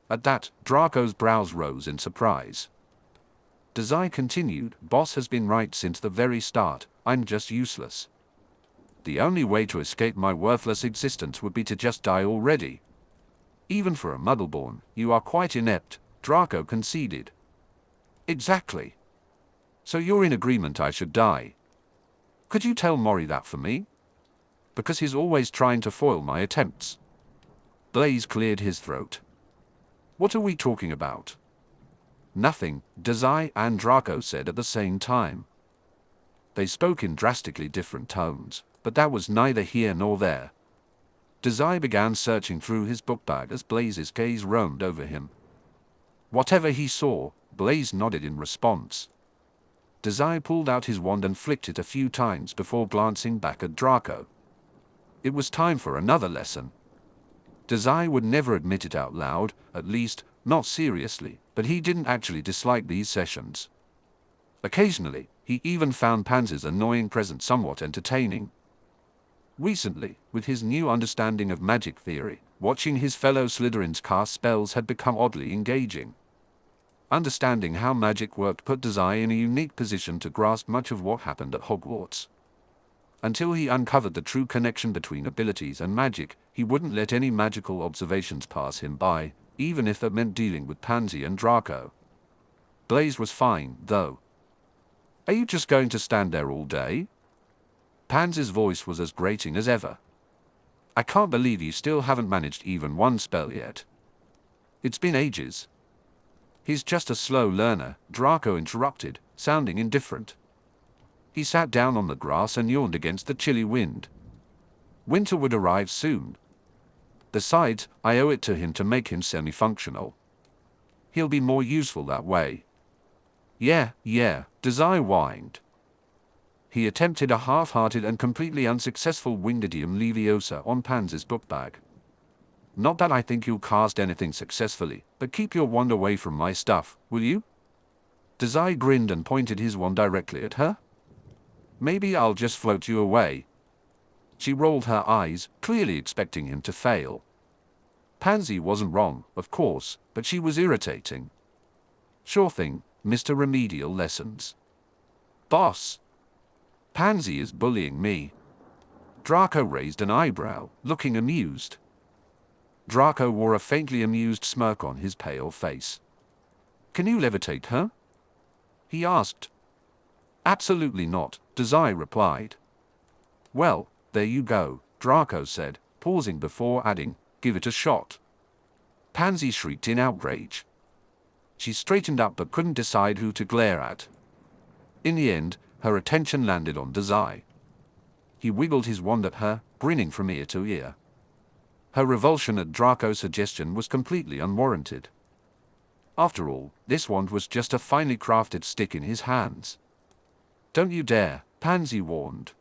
At that, Draco's brows rose in surprise. Dazai continued, Boss has been right since the very start, I'm just useless. The only way to escape my worthless existence would be to just die already. Even for a Muggleborn, you are quite inept, Draco conceded. Exactly. So you're in agreement I should die. Could you tell Mori that for me? Because he's always trying to foil my attempts. Blaise cleared his throat. What are we talking about? Nothing, Dazai and Draco said at the same time. They spoke in drastically different tones, but that was neither here nor there. Dazai began searching through his book bag as Blaise's gaze roamed over him. Whatever he saw, Blaise nodded in response. Dazai pulled out his wand and flicked it a few times before glancing back at Draco. It was time for another lesson. Dazai would never admit it out loud, at least, not seriously, but he didn't actually dislike these sessions. Occasionally, he even found Pansy's annoying presence somewhat entertaining. Recently, with his new understanding of magic theory, watching his fellow Slytherins cast spells had become oddly engaging. Understanding how magic worked put Dazai in a unique position to grasp much of what happened at Hogwarts. Until he uncovered the true connection between abilities and magic, he wouldn't let any magical observations pass him by, even if that meant dealing with Pansy and Draco. Blaise was fine, though. Are you just going to stand there all day? Pansy's voice was as grating as ever. I can't believe you still haven't managed even one spell yet. It's been ages. He's just a slow learner, Draco interrupted, sounding indifferent. He sat down on the grass and yawned against the chilly wind. Winter would arrive soon. Besides, I owe it to him to make him semi-functional. He'll be more useful that way. Yeah, Dazai whined. He attempted a half-hearted and completely unsuccessful Wingardium Leviosa on Pansy's book bag. Not that I think you'll cast anything successfully, but keep your wand away from my stuff, will you? Dazai grinned and pointed his wand directly at her. Maybe I'll just float you away. She rolled her eyes, clearly expecting him to fail. Pansy wasn't wrong, of course, but she was irritating. Sure thing, Mr. Remedial Lessons. Boss. Pansy is bullying me. Draco raised an eyebrow, looking amused. Draco wore a faintly amused smirk on his pale face. Can you levitate her? He asked. Absolutely not, Dazai replied. Well, there you go, Draco said, pausing before adding, give it a shot. Pansy shrieked in outrage. She straightened up but couldn't decide who to glare at. In the end, her attention landed on Dazai. He wiggled his wand at her, grinning from ear to ear. Her revulsion at Draco's suggestion was completely unwarranted. After all, this wand was just a finely crafted stick in his hands. Don't you dare, Pansy warned.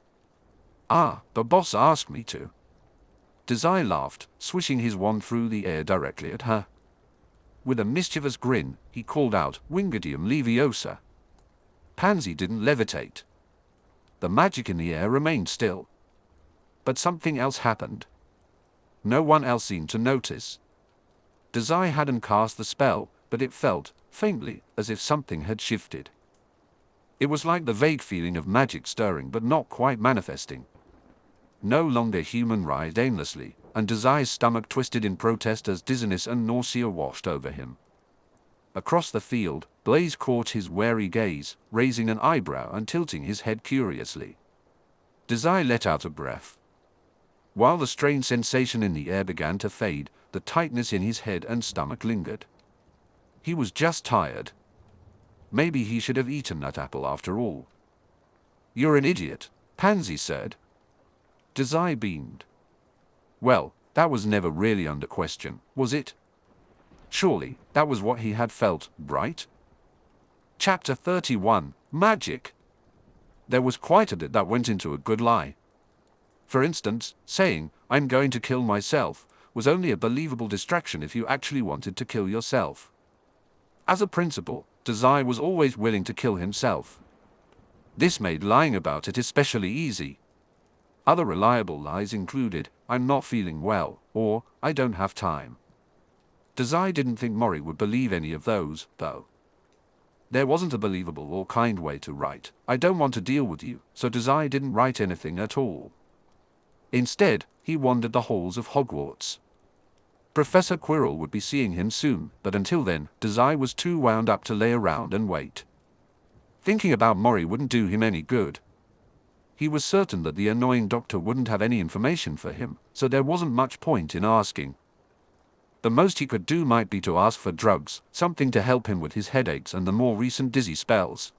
Ah, the boss asked me to. Dazai laughed, swishing his wand through the air directly at her. With a mischievous grin, he called out, Wingardium Leviosa. Pansy didn't levitate. The magic in the air remained still. But something else happened. No one else seemed to notice. Dazai hadn't cast the spell, but it felt, faintly, as if something had shifted. It was like the vague feeling of magic stirring but not quite manifesting. No longer human writhed aimlessly, and Dazai's stomach twisted in protest as dizziness and nausea washed over him. Across the field, Blaise caught his wary gaze, raising an eyebrow and tilting his head curiously. Dazai let out a breath. While the strange sensation in the air began to fade, the tightness in his head and stomach lingered. He was just tired. Maybe he should have eaten that apple after all. You're an idiot, Pansy said. Dazai beamed. Well, that was never really under question, was it? Surely, that was what he had felt, right? Chapter 31, Magic. There was quite a bit that went into a good lie. For instance, saying, I'm going to kill myself, was only a believable distraction if you actually wanted to kill yourself. As a principle, Dazai was always willing to kill himself. This made lying about it especially easy. Other reliable lies included, I'm not feeling well, or, I don't have time. Dazai didn't think Mori would believe any of those, though. There wasn't a believable or kind way to write, I don't want to deal with you, so Dazai didn't write anything at all. Instead, he wandered the halls of Hogwarts. Professor Quirrell would be seeing him soon, but until then, Dazai was too wound up to lay around and wait. Thinking about Mori wouldn't do him any good. He was certain that the annoying doctor wouldn't have any information for him, so there wasn't much point in asking. The most he could do might be to ask for drugs, something to help him with his headaches and the more recent dizzy spells.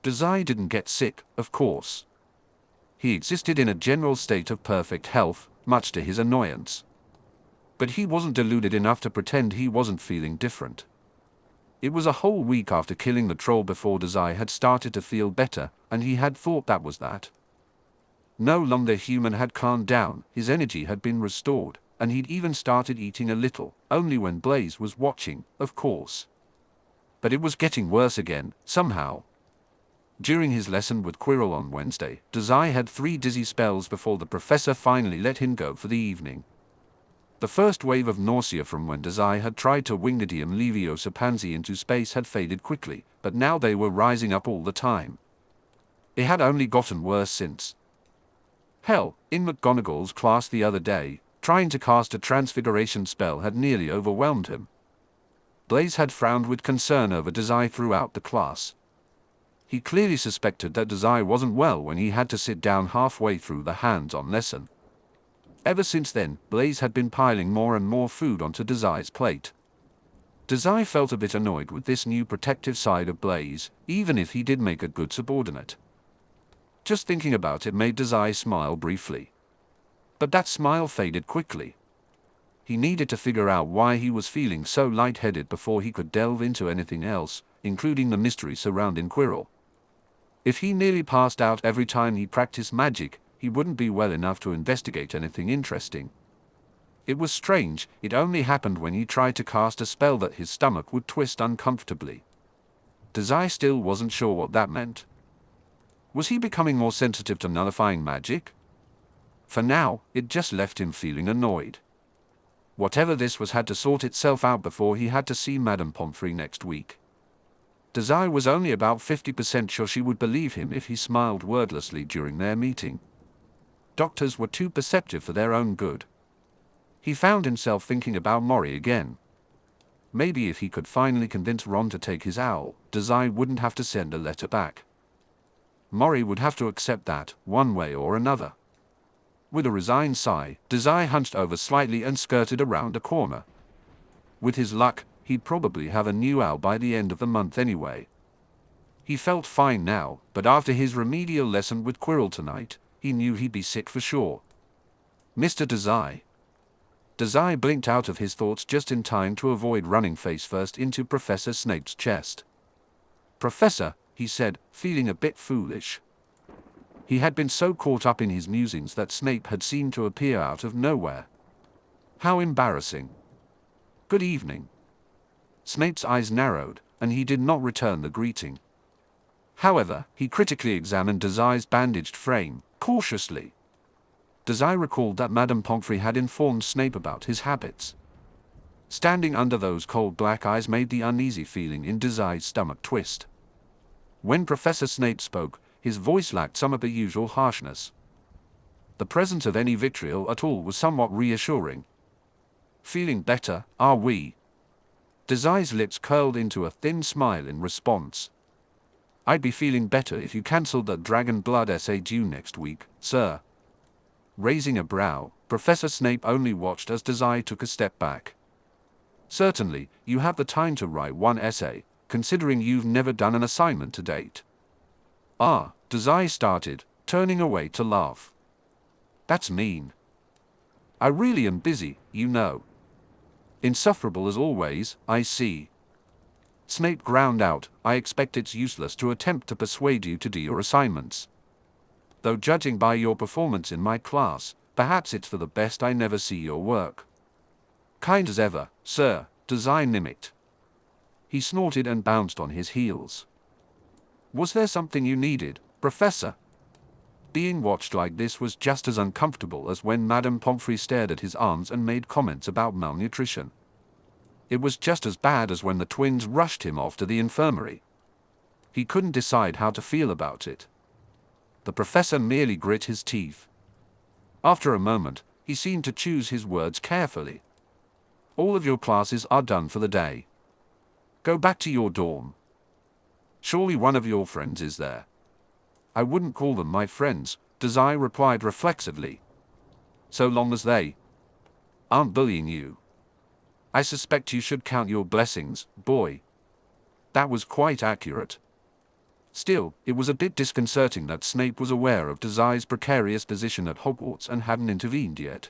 Dazai didn't get sick, of course. He existed in a general state of perfect health, much to his annoyance. But he wasn't deluded enough to pretend he wasn't feeling different. It was a whole week after killing the troll before Dazai had started to feel better, and he had thought that was that. No longer human had calmed down, his energy had been restored, and he'd even started eating a little, only when Blaise was watching, of course. But it was getting worse again, somehow. During his lesson with Quirrell on Wednesday, Dazai had 3 dizzy spells before the professor finally let him go for the evening. The first wave of nausea from when Dazai had tried to Wingardium Leviosa Pansy into space had faded quickly, but now they were rising up all the time. It had only gotten worse since. Hell, in McGonagall's class the other day, trying to cast a transfiguration spell had nearly overwhelmed him. Blaise had frowned with concern over Dazai throughout the class. He clearly suspected that Dazai wasn't well when he had to sit down halfway through the hands-on lesson. Ever since then, Blaise had been piling more and more food onto Dazai's plate. Dazai felt a bit annoyed with this new protective side of Blaise, even if he did make a good subordinate. Just thinking about it made Dazai smile briefly. But that smile faded quickly. He needed to figure out why he was feeling so lightheaded before he could delve into anything else, including the mystery surrounding Quirrell. If he nearly passed out every time he practiced magic, he wouldn't be well enough to investigate anything interesting. It was strange, it only happened when he tried to cast a spell that his stomach would twist uncomfortably. Dazai still wasn't sure what that meant. Was he becoming more sensitive to nullifying magic? For now, it just left him feeling annoyed. Whatever this was had to sort itself out before he had to see Madame Pomfrey next week. Dazai was only about 50% sure she would believe him if he smiled wordlessly during their meeting. Doctors were too perceptive for their own good. He found himself thinking about Mori again. Maybe if he could finally convince Ron to take his owl, Dazai wouldn't have to send a letter back. Mori would have to accept that, one way or another. With a resigned sigh, Dazai hunched over slightly and skirted around a corner. With his luck, he'd probably have a new owl by the end of the month anyway. He felt fine now, but after his remedial lesson with Quirrell tonight, he knew he'd be sick for sure. Mr. Dazai. Dazai blinked out of his thoughts just in time to avoid running face-first into Professor Snape's chest. "Professor," he said, feeling a bit foolish. He had been so caught up in his musings that Snape had seemed to appear out of nowhere. How embarrassing. "Good evening." Snape's eyes narrowed, and he did not return the greeting. However, he critically examined Dazai's bandaged frame, cautiously. Dazai recalled that Madame Pomfrey had informed Snape about his habits. Standing under those cold black eyes made the uneasy feeling in Dazai's stomach twist. When Professor Snape spoke, his voice lacked some of the usual harshness. The presence of any vitriol at all was somewhat reassuring. "Feeling better, are we?" Dazai's lips curled into a thin smile in response. "I'd be feeling better if you cancelled that dragon blood essay due next week, sir." Raising a brow, Professor Snape only watched as Dazai took a step back. "Certainly, you have the time to write one essay, considering you've never done an assignment to date." "Ah," Dazai started, turning away to laugh. "That's mean. I really am busy, you know." "Insufferable as always, I see." Snape ground out, "I expect it's useless to attempt to persuade you to do your assignments. Though judging by your performance in my class, perhaps it's for the best I never see your work." "Kind as ever, sir," Dazai mimicked. He snorted and bounced on his heels. "Was there something you needed, Professor?" Being watched like this was just as uncomfortable as when Madame Pomfrey stared at his arms and made comments about malnutrition. It was just as bad as when the twins rushed him off to the infirmary. He couldn't decide how to feel about it. The professor merely grit his teeth. After a moment, he seemed to choose his words carefully. "All of your classes are done for the day. Go back to your dorm. Surely one of your friends is there." "I wouldn't call them my friends," Dazai replied reflexively. "So long as they aren't bullying you. I suspect you should count your blessings, boy." That was quite accurate. Still, it was a bit disconcerting that Snape was aware of Dazai's precarious position at Hogwarts and hadn't intervened yet.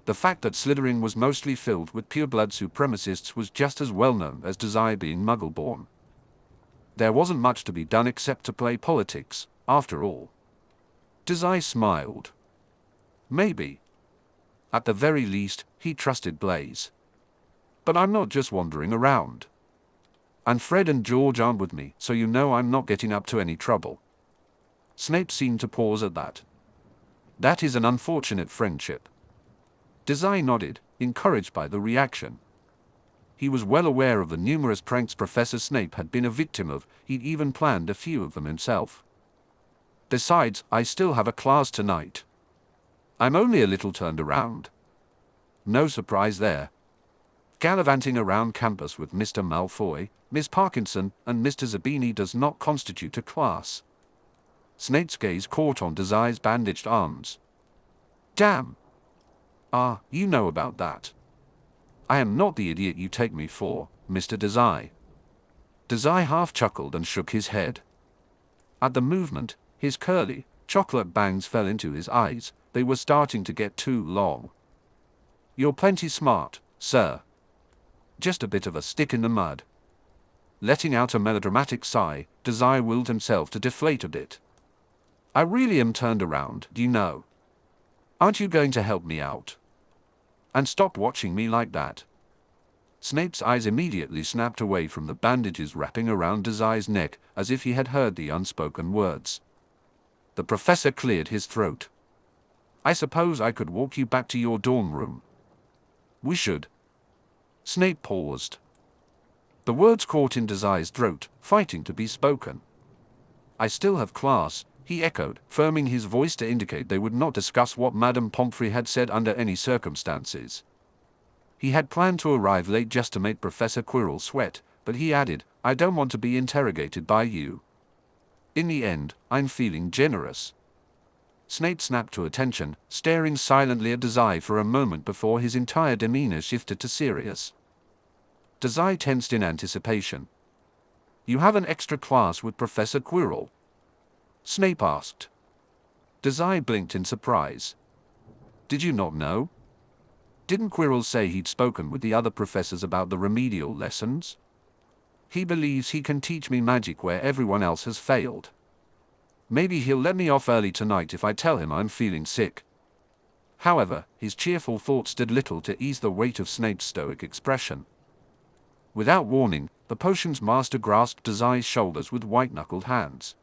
The fact that Slytherin was mostly filled with pureblood supremacists was just as well known as Dazai being Muggle-born. There wasn't much to be done except to play politics, after all. Dazai smiled. Maybe. At the very least, he trusted Blaise. "But I'm not just wandering around. And Fred and George aren't with me, so you know I'm not getting up to any trouble." Snape seemed to pause at that. "That is an unfortunate friendship." Dazai nodded, encouraged by the reaction. He was well aware of the numerous pranks Professor Snape had been a victim of. He'd even planned a few of them himself. "Besides, I still have a class tonight. I'm only a little turned around." No surprise there. Gallivanting around campus with Mr. Malfoy, Miss Parkinson, and Mr. Zabini does not constitute a class. Snape's gaze caught on Dazai's bandaged arms. "Damn. Ah, you know about that. I am not the idiot you take me for, Mr. Dazai." Dazai half chuckled and shook his head. At the movement, his curly, chocolate bangs fell into his eyes. They were starting to get too long. "You're plenty smart, sir. Just a bit of a stick in the mud." Letting out a melodramatic sigh, Dazai willed himself to deflate a bit. "I really am turned around, you know. Aren't you going to help me out? And stop watching me like that." Snape's eyes immediately snapped away from the bandages wrapping around Dazai's neck, as if he had heard the unspoken words. The professor cleared his throat. "I suppose I could walk you back to your dorm room." "We should." Snape paused. The words caught in Dazai's throat, fighting to be spoken. "I still have class," he echoed, firming his voice to indicate they would not discuss what Madame Pomfrey had said under any circumstances. He had planned to arrive late just to make Professor Quirrell sweat, but he added, "I don't want to be interrogated by you. In the end, I'm feeling generous." Snape snapped to attention, staring silently at Dazai for a moment before his entire demeanor shifted to serious. Dazai tensed in anticipation. "You have an extra class with Professor Quirrell?" Snape asked. Dazai blinked in surprise. "Did you not know? Didn't Quirrell say he'd spoken with the other professors about the remedial lessons? He believes he can teach me magic where everyone else has failed. Maybe he'll let me off early tonight if I tell him I'm feeling sick." However, his cheerful thoughts did little to ease the weight of Snape's stoic expression. Without warning, the potion's master grasped Dazai's shoulders with white-knuckled hands.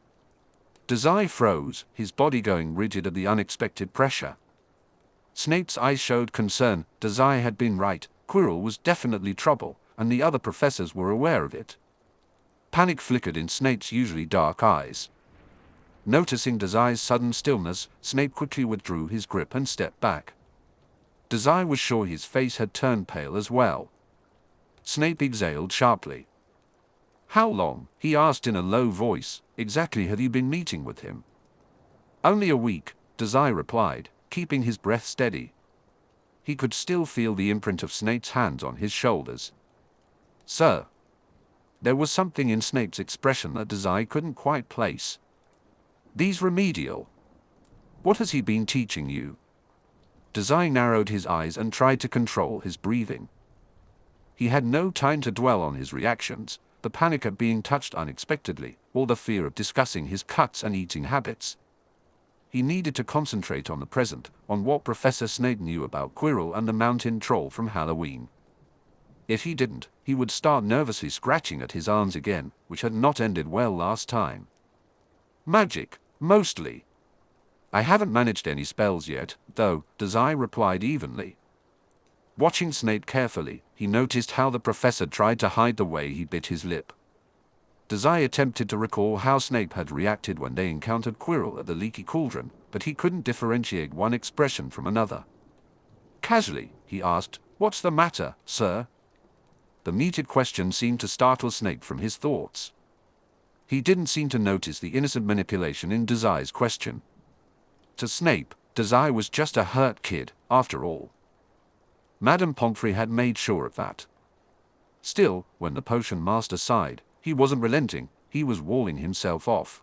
Dazai froze, his body going rigid at the unexpected pressure. Snape's eyes showed concern. Dazai had been right, Quirrell was definitely trouble, and the other professors were aware of it. Panic flickered in Snape's usually dark eyes. Noticing Dazai's sudden stillness, Snape quickly withdrew his grip and stepped back. Dazai was sure his face had turned pale as well. Snape exhaled sharply. "How long?" he asked in a low voice. "Exactly have you been meeting with him?" "Only a week," Dazai replied, keeping his breath steady. He could still feel the imprint of Snape's hands on his shoulders. "Sir." There was something in Snape's expression that Dazai couldn't quite place. "These remedial. What has he been teaching you?" Dazai narrowed his eyes and tried to control his breathing. He had no time to dwell on his reactions, the panic at being touched unexpectedly, or the fear of discussing his cuts and eating habits. He needed to concentrate on the present, on what Professor Snape knew about Quirrell and the mountain troll from Halloween. If he didn't, he would start nervously scratching at his arms again, which had not ended well last time. "Magic, mostly. I haven't managed any spells yet, though," Dazai replied evenly. Watching Snape carefully, he noticed how the professor tried to hide the way he bit his lip. Dazai attempted to recall how Snape had reacted when they encountered Quirrell at the Leaky Cauldron, but he couldn't differentiate one expression from another. Casually, he asked, "What's the matter, sir?" The muted question seemed to startle Snape from his thoughts. He didn't seem to notice the innocent manipulation in Dazai's question. To Snape, Dazai was just a hurt kid, after all. Madame Pomfrey had made sure of that. Still, when the potion master sighed, he wasn't relenting, he was walling himself off.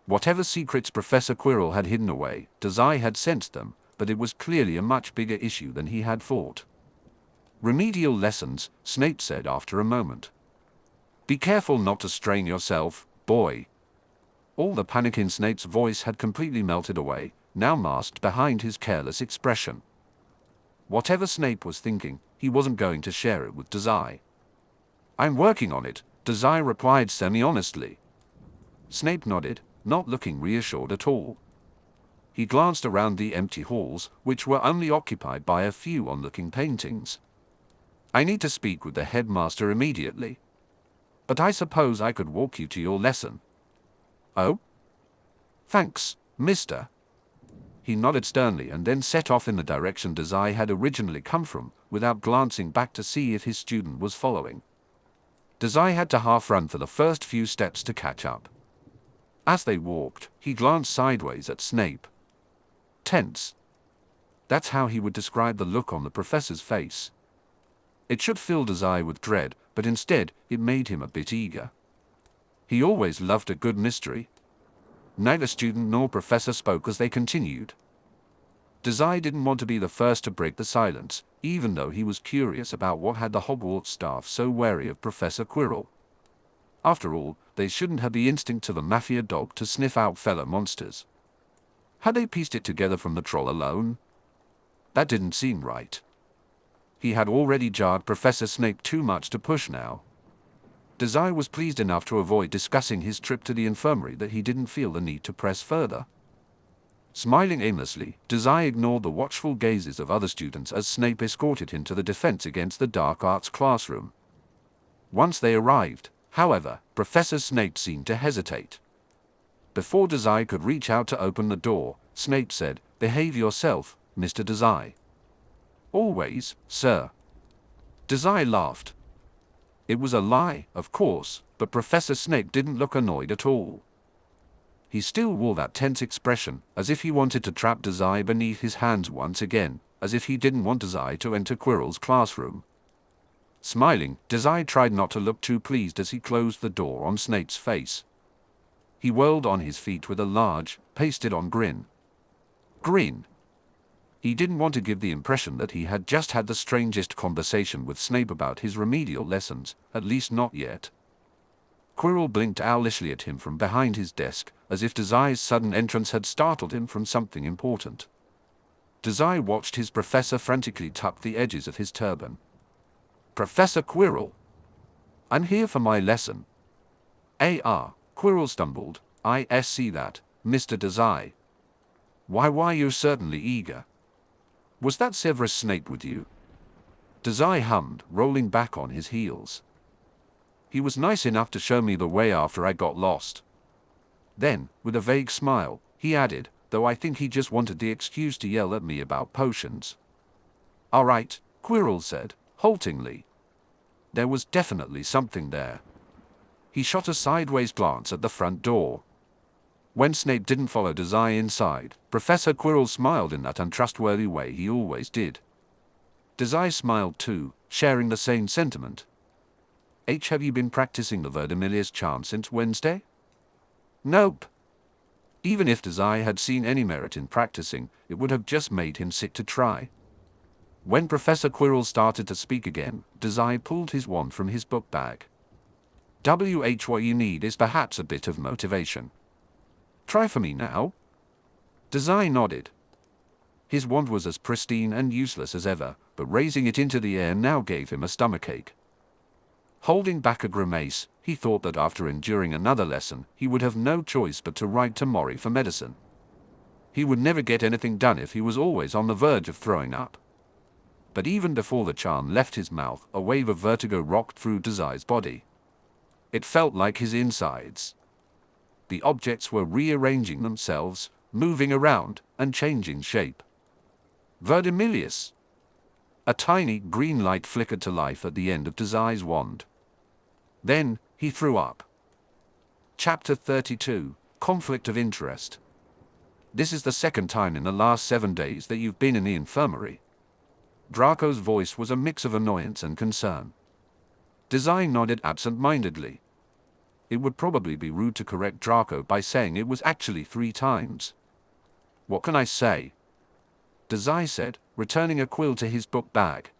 Whatever secrets Professor Quirrell had hidden away, Dazai had sensed them, but it was clearly a much bigger issue than he had thought. "Remedial lessons," Snape said after a moment. "Be careful not to strain yourself, boy." All the panic in Snape's voice had completely melted away, now masked behind his careless expression. Whatever Snape was thinking, he wasn't going to share it with Dazai. "I'm working on it," Dazai replied semi-honestly. Snape nodded, not looking reassured at all. He glanced around the empty halls, which were only occupied by a few onlooking paintings. "I need to speak with the headmaster immediately. But I suppose I could walk you to your lesson." "Oh? Thanks, mister." He nodded sternly and then set off in the direction Dazai had originally come from, without glancing back to see if his student was following. Dazai had to half-run for the first few steps to catch up. As they walked, he glanced sideways at Snape. Tense. That's how he would describe the look on the professor's face. It should fill Dazai with dread, but instead, it made him a bit eager. He always loved a good mystery. Neither student nor professor spoke as they continued. Dazai didn't want to be the first to break the silence, even though he was curious about what had the Hogwarts staff so wary of Professor Quirrell. After all, they shouldn't have the instinct of a mafia dog to sniff out fellow monsters. Had they pieced it together from the troll alone? That didn't seem right. He had already jarred Professor Snape too much to push now. Dazai was pleased enough to avoid discussing his trip to the infirmary that he didn't feel the need to press further. Smiling aimlessly, Dazai ignored the watchful gazes of other students as Snape escorted him to the Defense Against the Dark Arts classroom. Once they arrived, however, Professor Snape seemed to hesitate. Before Dazai could reach out to open the door, Snape said, "Behave yourself, Mr. Dazai." "Always, sir." Dazai laughed. It was a lie, of course, but Professor Snape didn't look annoyed at all. He still wore that tense expression, as if he wanted to trap Dazai beneath his hands once again, as if he didn't want Dazai to enter Quirrell's classroom. Smiling, Dazai tried not to look too pleased as he closed the door on Snape's face. He whirled on his feet with a large, pasted-on grin. Grin. He didn't want to give the impression that he had just had the strangest conversation with Snape about his remedial lessons, at least not yet. Quirrell blinked owlishly at him from behind his desk, as if Dazai's sudden entrance had startled him from something important. Dazai watched his professor frantically tuck the edges of his turban. "Professor Quirrell, I'm here for my lesson." Quirrell stumbled. "I see that, Mr. Dazai. Why you're certainly eager. Was that Severus Snape with you?" Dazai hummed, rolling back on his heels. "He was nice enough to show me the way after I got lost." Then, with a vague smile, he added, "Though I think he just wanted the excuse to yell at me about potions." "All right," Quirrell said, haltingly. There was definitely something there. He shot a sideways glance at the front door. When Snape didn't follow Dazai inside, Professor Quirrell smiled in that untrustworthy way he always did. Dazai smiled too, sharing the same sentiment. "Have you been practicing the Verdimillious charm since Wednesday?" "Nope." Even if Dazai had seen any merit in practicing, it would have just made him sick to try. When Professor Quirrell started to speak again, Dazai pulled his wand from his book bag. What you need is perhaps a bit of motivation. Try for me now." Dazai nodded. His wand was as pristine and useless as ever, but raising it into the air now gave him a stomachache. Holding back a grimace, he thought that after enduring another lesson, he would have no choice but to write to Mori for medicine. He would never get anything done if he was always on the verge of throwing up. But even before the charm left his mouth, a wave of vertigo rocked through Dazai's body. It felt like his insides. The objects were rearranging themselves, moving around, and changing shape. Verdimillious. A tiny green light flickered to life at the end of Dazai's wand. Then, he threw up. Chapter 32, Conflict of Interest. "This is the second time in the last 7 days that you've been in the infirmary." Draco's voice was a mix of annoyance and concern. Dazai nodded absent-mindedly. It would probably be rude to correct Draco by saying it was actually 3 times. "What can I say?" Dazai said, returning a quill to his book bag.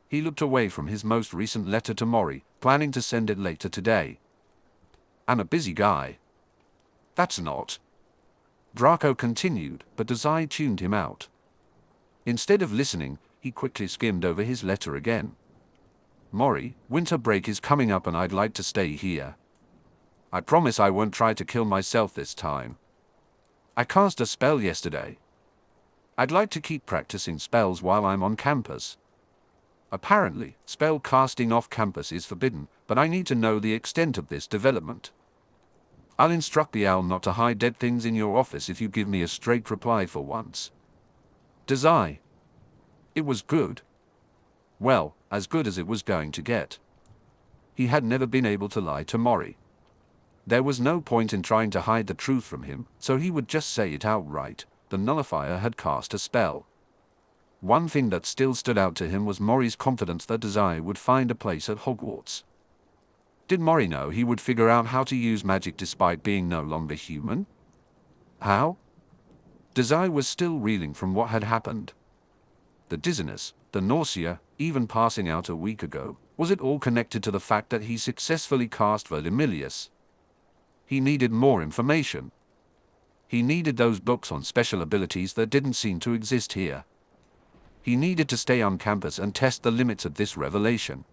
He looked away from his most recent letter to Mori, planning to send it later today. "I'm a busy guy." "That's not." Draco continued, but Dazai tuned him out. Instead of listening, he quickly skimmed over his letter again. "Mori, winter break is coming up and I'd like to stay here. I promise I won't try to kill myself this time. I cast a spell yesterday. I'd like to keep practicing spells while I'm on campus. Apparently, spell casting off campus is forbidden, but I need to know the extent of this development. I'll instruct the owl not to hide dead things in your office if you give me a straight reply for once." Dazai. It was good. Well, as good as it was going to get. He had never been able to lie to Mori. There was no point in trying to hide the truth from him, so he would just say it outright. The nullifier had cast a spell. One thing that still stood out to him was Mori's confidence that Dazai would find a place at Hogwarts. Did Mori know he would figure out how to use magic despite being no longer human? How? Dazai was still reeling from what had happened. The dizziness, the nausea, even passing out a week ago, was it all connected to the fact that he successfully cast Verdimillious? He needed more information. He needed those books on special abilities that didn't seem to exist here. He needed to stay on campus and test the limits of this revelation.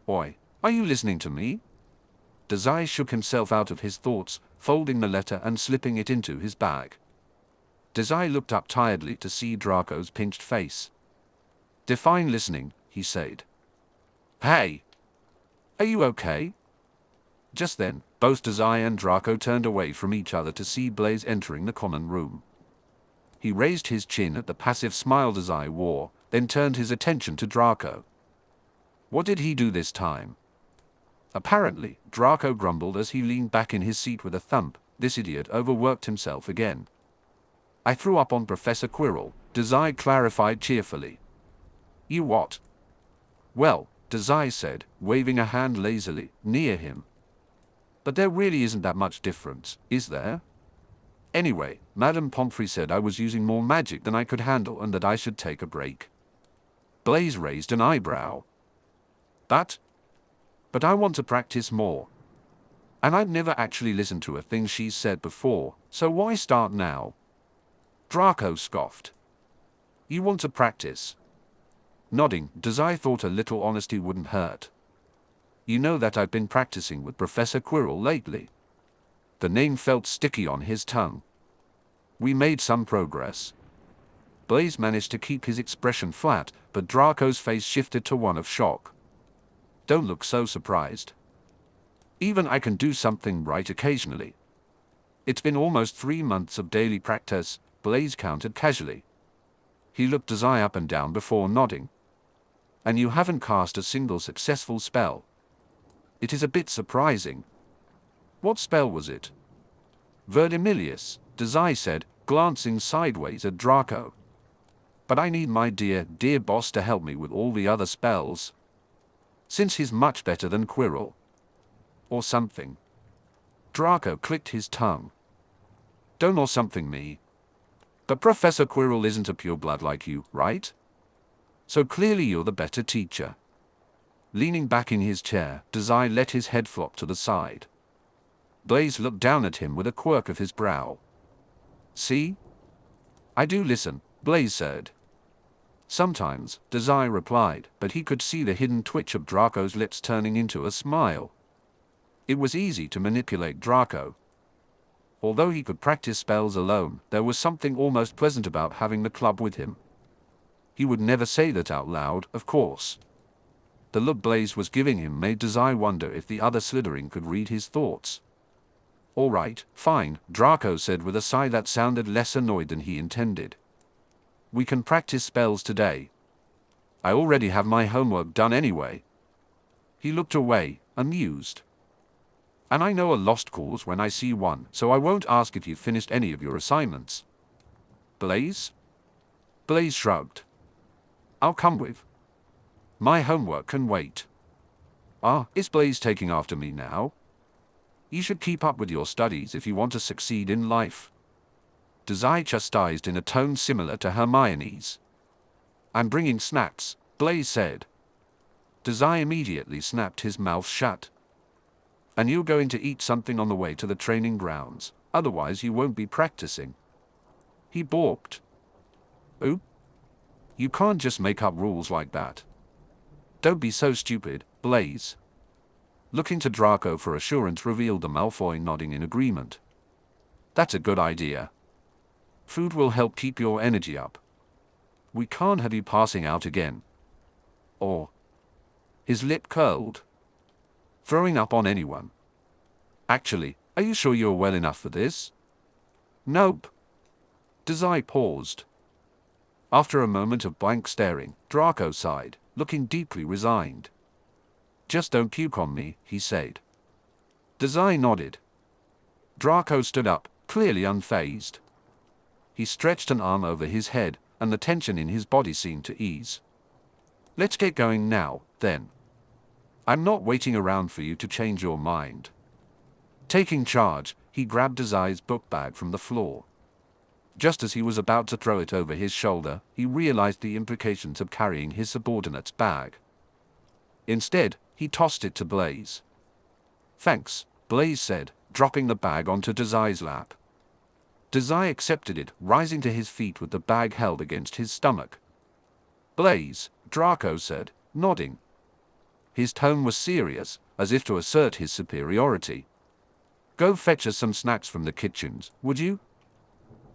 "Oi, are you listening to me?" Dazai shook himself out of his thoughts, folding the letter and slipping it into his bag. Dazai looked up tiredly to see Draco's pinched face. "Define listening," he said. "Hey!" Are you okay? Just then, both Dazai and Draco turned away from each other to see Blaise entering the common room. He raised his chin at the passive smile Dazai wore, then turned his attention to Draco. What did he do this time? Apparently, Draco grumbled as he leaned back in his seat with a thump. This idiot overworked himself again. I threw up on Professor Quirrell, Dazai clarified cheerfully. You what? Well, Dazai said, waving a hand lazily, near him. But there really isn't that much difference, is there? Anyway, Madame Pomfrey said I was using more magic than I could handle and that I should take a break. Blaise raised an eyebrow. But I want to practice more. And I've never actually listened to a thing she's said before, so why start now? Draco scoffed. You want to practice? Nodding, Dazai thought a little honesty wouldn't hurt. You know that I've been practicing with Professor Quirrell lately. The name felt sticky on his tongue. We made some progress. Blaise managed to keep his expression flat, but Draco's face shifted to one of shock. Don't look so surprised. Even I can do something right occasionally. It's been almost 3 months of daily practice, Blaise countered casually. He looked Dazai up and down before nodding. And you haven't cast a single successful spell. It is a bit surprising. What spell was it? Verdimillious, Dazai said, glancing sideways at Draco. But I need my dear boss to help me with all the other spells. Since he's much better than Quirrell. Or something. Draco clicked his tongue. Don't or something me. But Professor Quirrell isn't a pureblood like you, right? So clearly you're the better teacher. Leaning back in his chair, Dazai let his head flop to the side. Blaise looked down at him with a quirk of his brow. See? I do listen, Blaise said. Sometimes, Dazai replied, but he could see the hidden twitch of Draco's lips turning into a smile. It was easy to manipulate Draco. Although he could practice spells alone, there was something almost pleasant about having the club with him. He would never say that out loud, of course. The look Blaise was giving him made Dazai wonder if the other Slytherin could read his thoughts. All right, fine, Draco said with a sigh that sounded less annoyed than he intended. We can practice spells today. I already have my homework done anyway. He looked away, amused. And I know a lost cause when I see one, so I won't ask if you've finished any of your assignments. Blaise? Blaise shrugged. I'll come with. My homework can wait. Ah, is Blaise taking after me now? You should keep up with your studies if you want to succeed in life. Dazai chastised in a tone similar to Hermione's. I'm bringing snacks, Blaise said. Dazai immediately snapped his mouth shut. And you're going to eat something on the way to the training grounds, otherwise you won't be practicing. He balked. Oh? You can't just make up rules like that. Don't be so stupid, Blaise. Looking to Draco for assurance revealed the Malfoy nodding in agreement. That's a good idea. Food will help keep your energy up. We can't have you passing out again. Or. His lip curled. Throwing up on anyone. Actually, are you sure you're well enough for this? Nope. Dazai paused. After a moment of blank staring, Draco sighed, looking deeply resigned. Just don't puke on me, he said. Dazai nodded. Draco stood up, clearly unfazed. He stretched an arm over his head, and the tension in his body seemed to ease. Let's get going now, then. I'm not waiting around for you to change your mind. Taking charge, he grabbed Dazai's book bag from the floor. Just as he was about to throw it over his shoulder, he realized the implications of carrying his subordinate's bag. Instead, he tossed it to Blaise. Thanks, Blaise said, dropping the bag onto Dazai's lap. Dazai accepted it, rising to his feet with the bag held against his stomach. Blaise, Draco said, nodding. His tone was serious, as if to assert his superiority. Go fetch us some snacks from the kitchens, would you?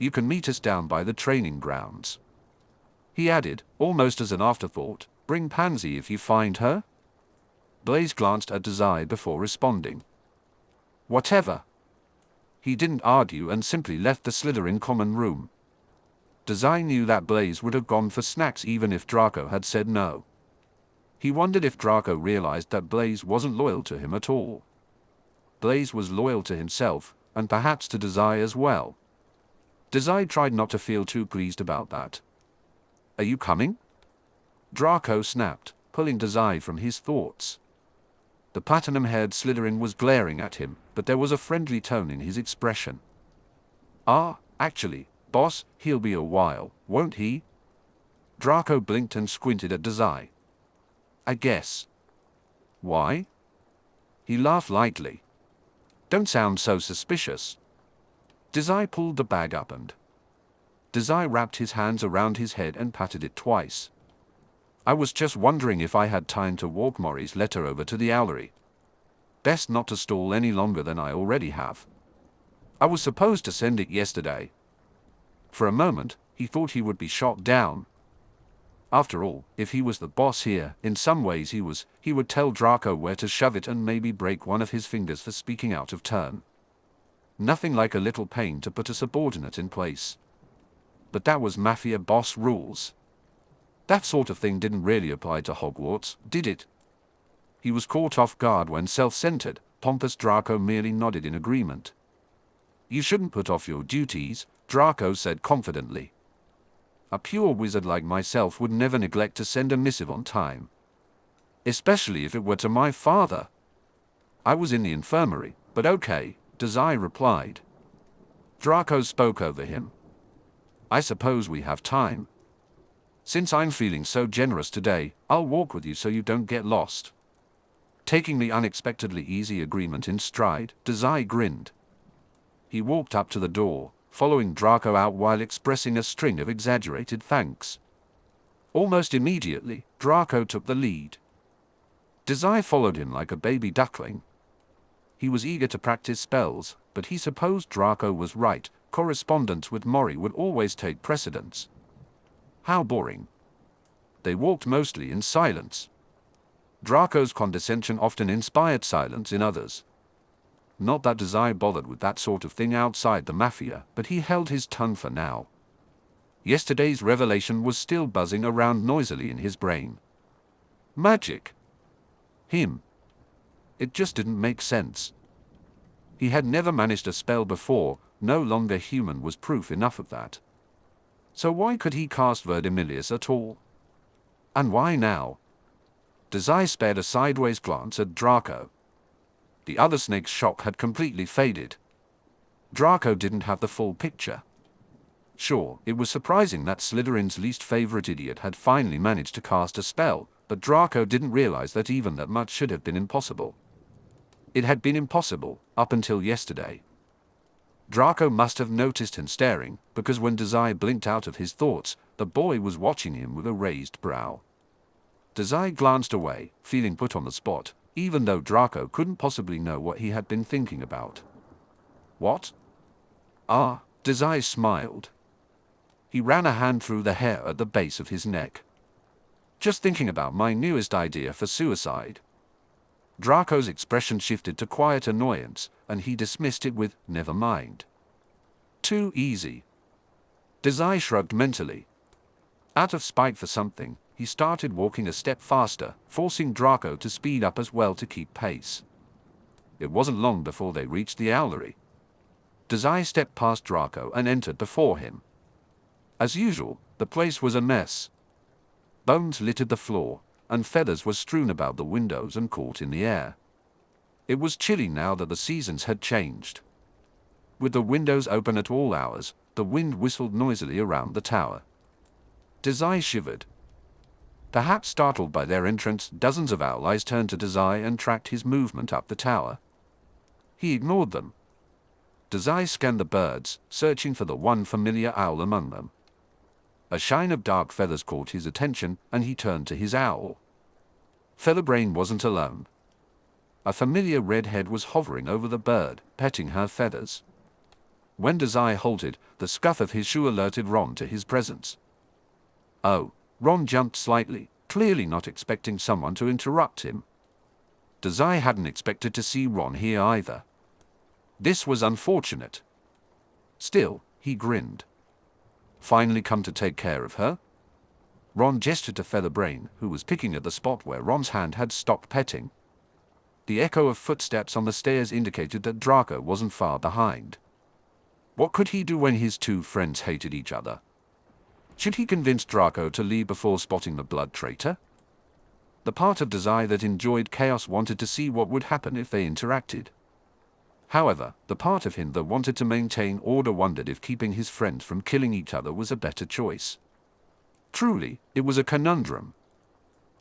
You can meet us down by the training grounds. He added, almost as an afterthought, bring Pansy if you find her. Blaise glanced at Dazai before responding. Whatever. He didn't argue and simply left the Slytherin common room. Dazai knew that Blaise would have gone for snacks even if Draco had said no. He wondered if Draco realized that Blaise wasn't loyal to him at all. Blaise was loyal to himself, and perhaps to Dazai as well. Dazai tried not to feel too pleased about that. Are you coming? Draco snapped, pulling Dazai from his thoughts. The platinum-haired Slytherin was glaring at him, but there was a friendly tone in his expression. Actually, boss, he'll be a while, won't he? Draco blinked and squinted at Dazai. I guess. Why? He laughed lightly. Don't sound so suspicious. Dazai pulled the bag up and Dazai wrapped his hands around his head and patted it twice. I was just wondering if I had time to walk Mori's letter over to the owlery. Best not to stall any longer than I already have. I was supposed to send it yesterday. For a moment, he thought he would be shot down. After all, if he was the boss here, in some ways he would tell Draco where to shove it and maybe break one of his fingers for speaking out of turn. Nothing like a little pain to put a subordinate in place. But that was Mafia boss rules. That sort of thing didn't really apply to Hogwarts, did it? He was caught off guard when self-centered, pompous Draco merely nodded in agreement. You shouldn't put off your duties, Draco said confidently. A pure wizard like myself would never neglect to send a missive on time. Especially if it were to my father. I was in the infirmary, but okay, Dazai replied. Draco spoke over him. I suppose we have time. Since I'm feeling so generous today, I'll walk with you so you don't get lost. Taking the unexpectedly easy agreement in stride, Dazai grinned. He walked up to the door, following Draco out while expressing a string of exaggerated thanks. Almost immediately, Draco took the lead. Dazai followed him like a baby duckling. He was eager to practice spells, but he supposed Draco was right, correspondence with Mori would always take precedence. How boring. They walked mostly in silence. Draco's condescension often inspired silence in others. Not that Dazai bothered with that sort of thing outside the Mafia, but he held his tongue for now. Yesterday's revelation was still buzzing around noisily in his brain. Magic. Him. It just didn't make sense. He had never managed a spell before, no longer human was proof enough of that. So why could he cast Verdimillious at all? And why now? Dazai spared a sideways glance at Draco. The other snake's shock had completely faded. Draco didn't have the full picture. Sure, it was surprising that Slytherin's least favorite idiot had finally managed to cast a spell, but Draco didn't realize that even that much should have been impossible. It had been impossible, up until yesterday. Draco must have noticed him staring, because when Dazai blinked out of his thoughts, the boy was watching him with a raised brow. Dazai glanced away, feeling put on the spot, even though Draco couldn't possibly know what he had been thinking about. What? Dazai smiled. He ran a hand through the hair at the base of his neck. Just thinking about my newest idea for suicide. Draco's expression shifted to quiet annoyance, and he dismissed it with, never mind. Too easy. Dazai shrugged mentally. Out of spite for something, he started walking a step faster, forcing Draco to speed up as well to keep pace. It wasn't long before they reached the owlery. Dazai stepped past Draco and entered before him. As usual, the place was a mess. Bones littered the floor, and feathers were strewn about the windows and caught in the air. It was chilly now that the seasons had changed. With the windows open at all hours, the wind whistled noisily around the tower. Dazai shivered. Perhaps startled by their entrance, dozens of owl eyes turned to Dazai and tracked his movement up the tower. He ignored them. Dazai scanned the birds, searching for the one familiar owl among them. A shine of dark feathers caught his attention, and he turned to his owl. Featherbrain wasn't alone. A familiar red head was hovering over the bird, petting her feathers. When Dazai halted, the scuff of his shoe alerted Ron to his presence. Oh, Ron jumped slightly, clearly not expecting someone to interrupt him. Dazai hadn't expected to see Ron here either. This was unfortunate. Still, he grinned. Finally come to take care of her? Ron gestured to Featherbrain, who was picking at the spot where Ron's hand had stopped petting. The echo of footsteps on the stairs indicated that Draco wasn't far behind. What could he do when his two friends hated each other? Should he convince Draco to leave before spotting the blood traitor? The part of Dazai that enjoyed chaos wanted to see what would happen if they interacted. However, the part of him that wanted to maintain order wondered if keeping his friends from killing each other was a better choice. Truly, it was a conundrum.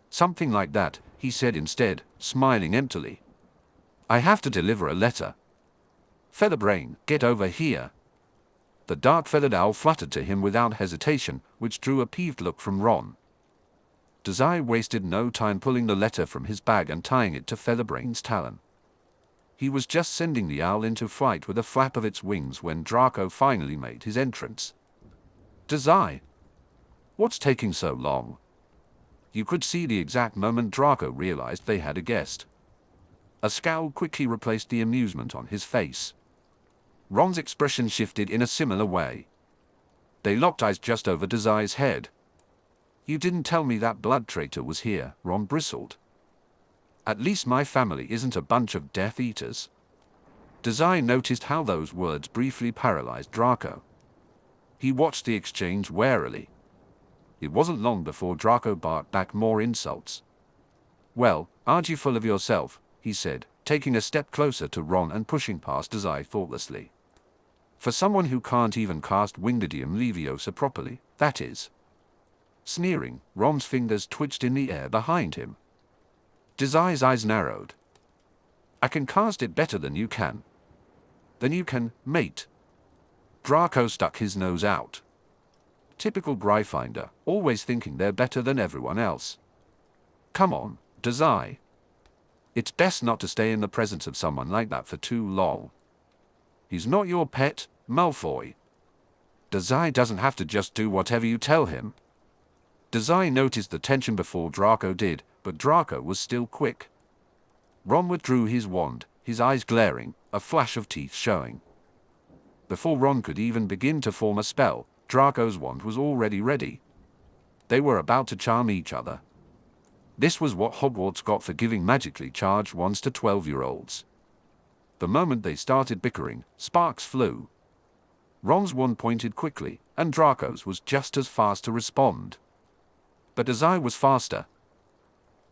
Something like that, he said instead, smiling emptily. I have to deliver a letter. Featherbrain, get over here. The dark-feathered owl fluttered to him without hesitation, which drew a peeved look from Ron. Dazai wasted no time pulling the letter from his bag and tying it to Featherbrain's talon. He was just sending the owl into flight with a flap of its wings when Draco finally made his entrance. Dazai! What's taking so long? You could see the exact moment Draco realized they had a guest. A scowl quickly replaced the amusement on his face. Ron's expression shifted in a similar way. They locked eyes just over Dazai's head. You didn't tell me that blood traitor was here, Ron bristled. At least my family isn't a bunch of Death Eaters. Dazai noticed how those words briefly paralyzed Draco. He watched the exchange warily. It wasn't long before Draco barked back more insults. Well, aren't you full of yourself, he said, taking a step closer to Ron and pushing past Dazai thoughtlessly. For someone who can't even cast Wingardium Leviosa properly, that is. Sneering, Ron's fingers twitched in the air behind him. Dazai's eyes narrowed. I can cast it better than you can. Then you can, mate. Draco stuck his nose out. Typical Bryfinder, always thinking they're better than everyone else. Come on, Dazai. It's best not to stay in the presence of someone like that for too long. He's not your pet, Malfoy. Dazai doesn't have to just do whatever you tell him. Dazai noticed the tension before Draco did, but Draco was still quick. Ron withdrew his wand, his eyes glaring, a flash of teeth showing. Before Ron could even begin to form a spell, Draco's wand was already ready. They were about to charm each other. This was what Hogwarts got for giving magically charged wands to 12-year-olds. The moment they started bickering, sparks flew. Ron's wand pointed quickly, and Draco's was just as fast to respond. But Dazai was faster.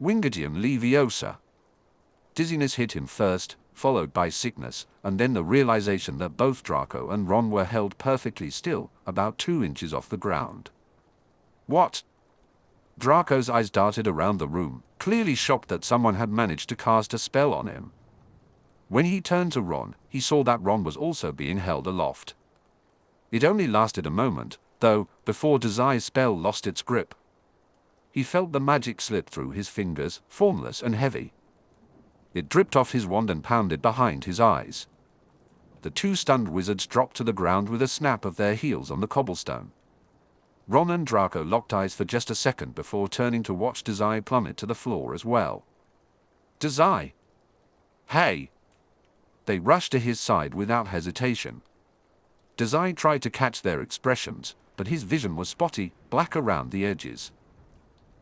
Wingardium Leviosa. Dizziness hit him first, followed by sickness, and then the realization that both Draco and Ron were held perfectly still, about 2 inches off the ground. What? Draco's eyes darted around the room, clearly shocked that someone had managed to cast a spell on him. When he turned to Ron, he saw that Ron was also being held aloft. It only lasted a moment, though, before Dazai's spell lost its grip. He felt the magic slip through his fingers, formless and heavy. It dripped off his wand and pounded behind his eyes. The 2 stunned wizards dropped to the ground with a snap of their heels on the cobblestone. Ron and Draco locked eyes for just a second before turning to watch Dazai plummet to the floor as well. Dazai! Hey! They rushed to his side without hesitation. Dazai tried to catch their expressions, but his vision was spotty, black around the edges.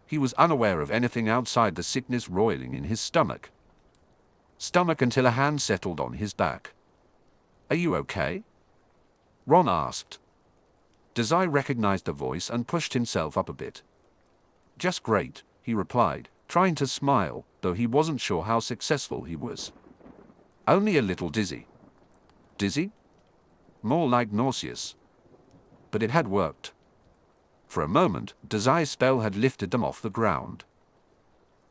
He was unaware of anything outside the sickness roiling in his stomach until a hand settled on his back. Are you okay? Ron asked. Dazai recognized the voice and pushed himself up a bit. Just great, he replied, trying to smile, though he wasn't sure how successful he was. Only a little dizzy. Dizzy? More like nauseous. But it had worked. For a moment, Dazai's spell had lifted them off the ground.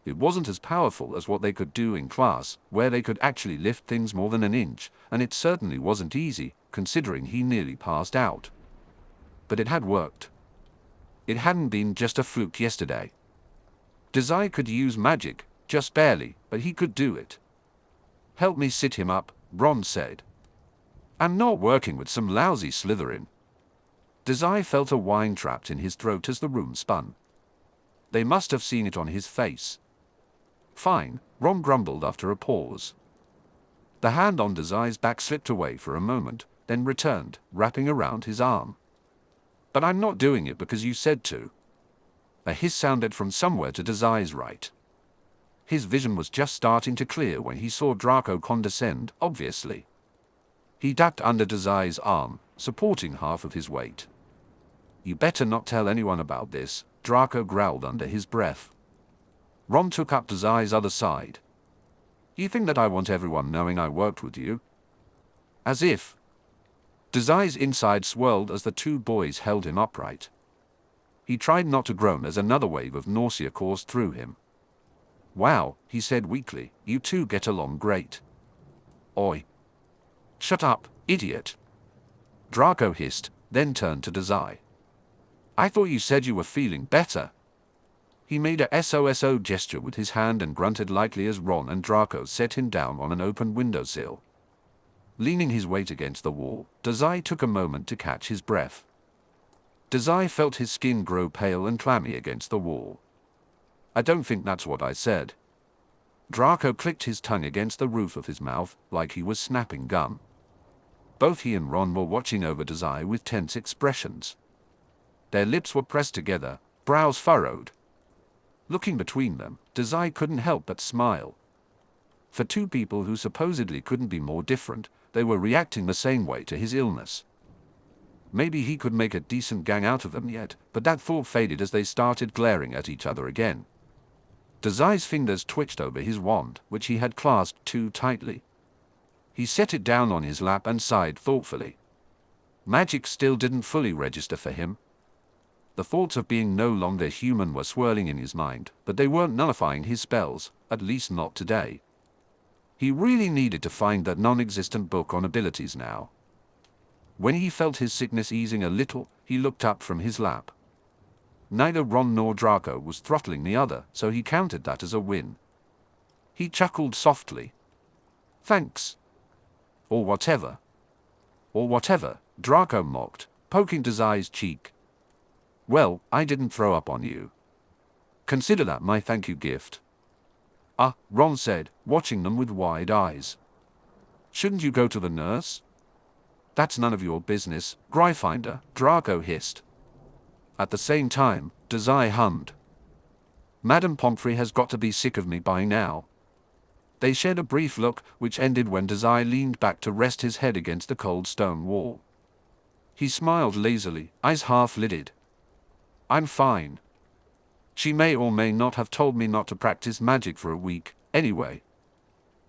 It wasn't as powerful as what they could do in class, where they could actually lift things more than an inch, and it certainly wasn't easy, considering he nearly passed out. But it had worked. It hadn't been just a fluke yesterday. Dazai could use magic, just barely, but he could do it. Help me sit him up, Ron said. I'm not working with some lousy Slytherin. Dazai felt a whine trapped in his throat as the room spun. They must have seen it on his face. Fine, Ron grumbled after a pause. The hand on Dazai's back slipped away for a moment, then returned, wrapping around his arm. But I'm not doing it because you said to. A hiss sounded from somewhere to Dazai's right. His vision was just starting to clear when he saw Draco condescend, obviously. He ducked under Dazai's arm, supporting half of his weight. You better not tell anyone about this, Draco growled under his breath. Ron took up Dazai's other side. You think that I want everyone knowing I worked with you? As if. Dazai's inside swirled as the two boys held him upright. He tried not to groan as another wave of nausea coursed through him. Wow, he said weakly, you two get along great. Oi. Shut up, idiot. Draco hissed, then turned to Dazai. I thought you said you were feeling better. He made a SOSO gesture with his hand and grunted lightly as Ron and Draco set him down on an open windowsill. Leaning his weight against the wall, Dazai took a moment to catch his breath. Dazai felt his skin grow pale and clammy against the wall. I don't think that's what I said. Draco clicked his tongue against the roof of his mouth, like he was snapping gum. Both he and Ron were watching over Dazai with tense expressions. Their lips were pressed together, brows furrowed. Looking between them, Dazai couldn't help but smile. For two people who supposedly couldn't be more different, they were reacting the same way to his illness. Maybe he could make a decent gang out of them yet, but that thought faded as they started glaring at each other again. Dazai's fingers twitched over his wand, which he had clasped too tightly. He set it down on his lap and sighed thoughtfully. Magic still didn't fully register for him. The thoughts of being no longer human were swirling in his mind, but they weren't nullifying his spells, at least not today. He really needed to find that non-existent book on abilities now. When he felt his sickness easing a little, he looked up from his lap. Neither Ron nor Draco was throttling the other, so he counted that as a win. He chuckled softly. Thanks. Or whatever. Or whatever, Draco mocked, poking Dazai's cheek. Well, I didn't throw up on you. Consider that my thank you gift. Ah, Ron said, watching them with wide eyes. Shouldn't you go to the nurse? That's none of your business, Gryffindor, Draco hissed. At the same time, Dazai hummed. Madame Pomfrey has got to be sick of me by now. They shared a brief look, which ended when Dazai leaned back to rest his head against the cold stone wall. He smiled lazily, eyes half-lidded. I'm fine. She may or may not have told me not to practice magic for a week, anyway.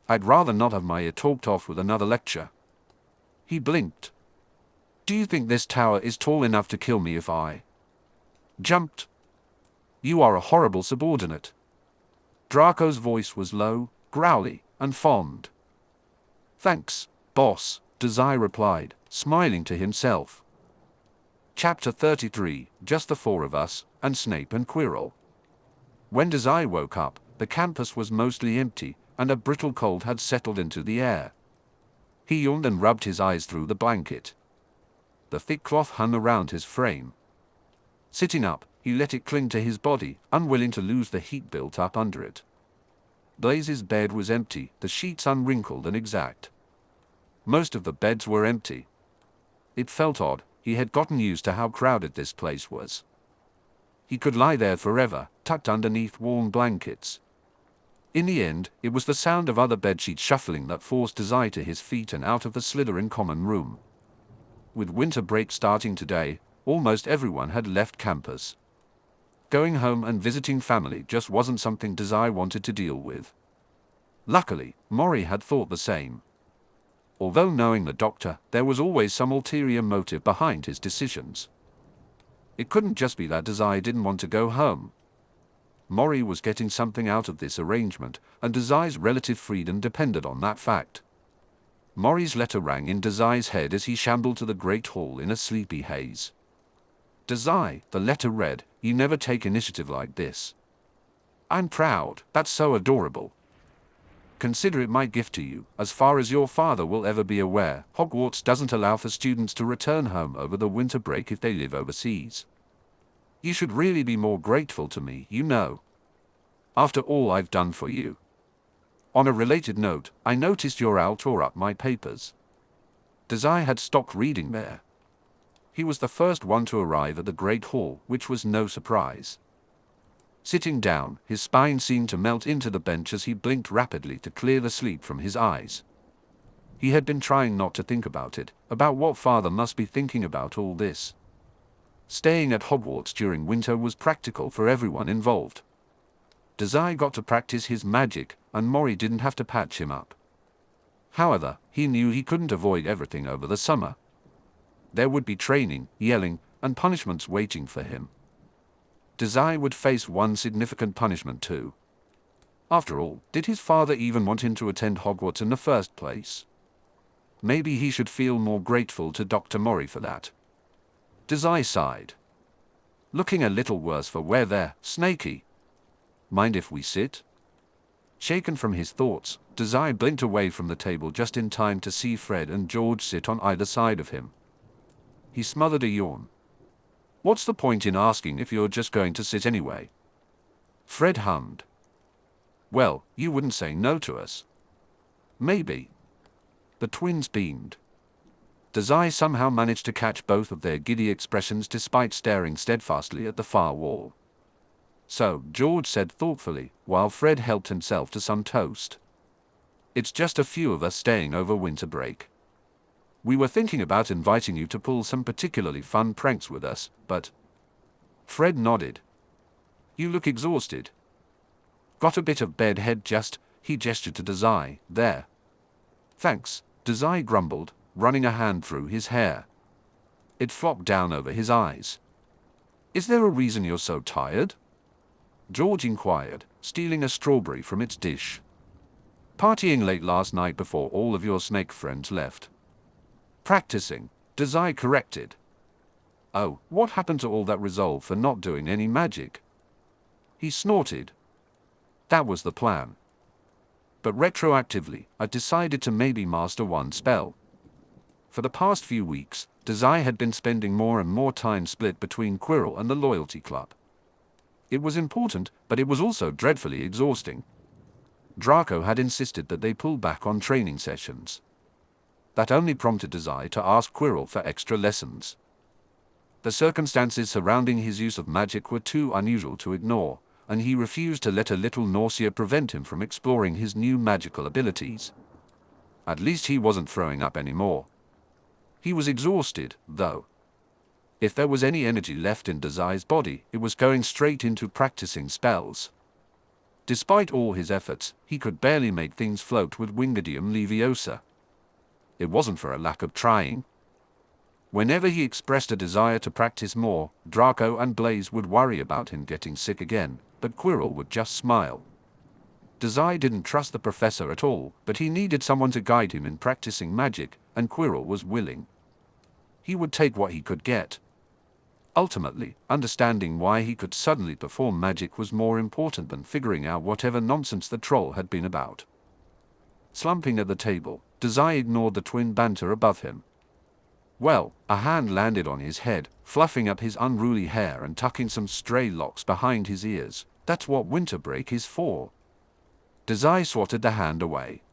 I'd rather not have my ear talked off with another lecture. He blinked. Do you think this tower is tall enough to kill me if I jumped? You are a horrible subordinate. Draco's voice was low, growly, and fond. Thanks, boss, Dazai replied, smiling to himself. Chapter 33, Just the Four of Us, and Snape and Quirrell. When Dazai woke up, the campus was mostly empty, and a brittle cold had settled into the air. He yawned and rubbed his eyes through the blanket. The thick cloth hung around his frame. Sitting up, he let it cling to his body, unwilling to lose the heat built up under it. Blaise's bed was empty, the sheets unwrinkled and exact. Most of the beds were empty. It felt odd. He had gotten used to how crowded this place was. He could lie there forever, tucked underneath warm blankets. In the end, it was the sound of other bedsheets shuffling that forced Dazai to his feet and out of the Slytherin common room. With winter break starting today, almost everyone had left campus. Going home and visiting family just wasn't something Dazai wanted to deal with. Luckily, Mori had thought the same. Although knowing the doctor, there was always some ulterior motive behind his decisions. It couldn't just be that Dazai didn't want to go home. Mori was getting something out of this arrangement, and Dazai's relative freedom depended on that fact. Mori's letter rang in Dazai's head as he shambled to the great hall in a sleepy haze. Dazai, the letter read, you never take initiative like this. I'm proud, that's so adorable. Consider it my gift to you. As far as your father will ever be aware, Hogwarts doesn't allow for students to return home over the winter break if they live overseas. You should really be more grateful to me, you know. After all I've done for you. On a related note, I noticed your owl tore up my papers. Dazai had stopped reading there. He was the first one to arrive at the Great Hall, which was no surprise. Sitting down, his spine seemed to melt into the bench as he blinked rapidly to clear the sleep from his eyes. He had been trying not to think about it, about what father must be thinking about all this. Staying at Hogwarts during winter was practical for everyone involved. Dazai got to practice his magic, and Mori didn't have to patch him up. However, he knew he couldn't avoid everything over the summer. There would be training, yelling, and punishments waiting for him. Dazai would face one significant punishment too. After all, did his father even want him to attend Hogwarts in the first place? Maybe he should feel more grateful to Dr. Mori for that. Dazai sighed. Looking a little worse for wear there, Snaky. Mind if we sit? Shaken from his thoughts, Dazai blinked away from the table just in time to see Fred and George sit on either side of him. He smothered a yawn. What's the point in asking if you're just going to sit anyway? Fred hummed. Well, you wouldn't say no to us. Maybe. The twins beamed. Dazai somehow managed to catch both of their giddy expressions despite staring steadfastly at the far wall. So, George said thoughtfully, while Fred helped himself to some toast. It's just a few of us staying over winter break. We were thinking about inviting you to pull some particularly fun pranks with us, but... Fred nodded. You look exhausted. Got a bit of bedhead just, he gestured to Dazai, there. Thanks, Dazai grumbled, running a hand through his hair. It flopped down over his eyes. Is there a reason you're so tired? George inquired, stealing a strawberry from its dish. Partying late last night before all of your snake friends left. Practicing, Dazai corrected. Oh, what happened to all that resolve for not doing any magic? He snorted. That was the plan. But retroactively, I decided to maybe master one spell. For the past few weeks, Dazai had been spending more and more time split between Quirrell and the Loyalty Club. It was important, but it was also dreadfully exhausting. Draco had insisted that they pull back on training sessions. That only prompted Dazai to ask Quirrell for extra lessons. The circumstances surrounding his use of magic were too unusual to ignore, and he refused to let a little nausea prevent him from exploring his new magical abilities. At least he wasn't throwing up anymore. He was exhausted, though. If there was any energy left in Dazai's body, it was going straight into practicing spells. Despite all his efforts, he could barely make things float with Wingardium Leviosa. It wasn't for a lack of trying. Whenever he expressed a desire to practice more, Draco and Blaise would worry about him getting sick again, but Quirrell would just smile. Dazai didn't trust the professor at all, but he needed someone to guide him in practicing magic, and Quirrell was willing. He would take what he could get. Ultimately, understanding why he could suddenly perform magic was more important than figuring out whatever nonsense the troll had been about. Slumping at the table, Dazai ignored the twin banter above him. Well, a hand landed on his head, fluffing up his unruly hair and tucking some stray locks behind his ears. That's what winter break is for. Dazai swatted the hand away.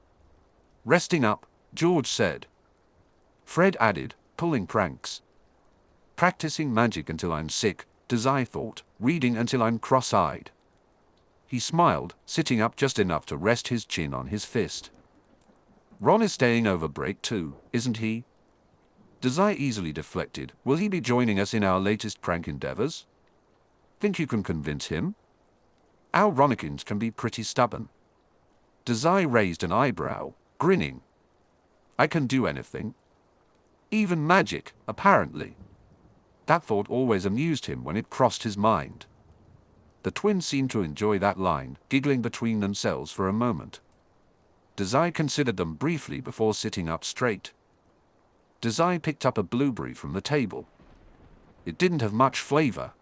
Resting up, George said. Fred added, pulling pranks. Practicing magic until I'm sick, Dazai thought, reading until I'm cross-eyed. He smiled, sitting up just enough to rest his chin on his fist. Ron is staying over break too, isn't he? Dazai easily deflected. Will he be joining us in our latest prank endeavors? Think you can convince him? Our Ronikins can be pretty stubborn. Dazai raised an eyebrow, grinning. I can do anything. Even magic, apparently. That thought always amused him when it crossed his mind. The twins seemed to enjoy that line, giggling between themselves for a moment. Dazai considered them briefly before sitting up straight. Dazai picked up a blueberry from the table. It didn't have much flavor.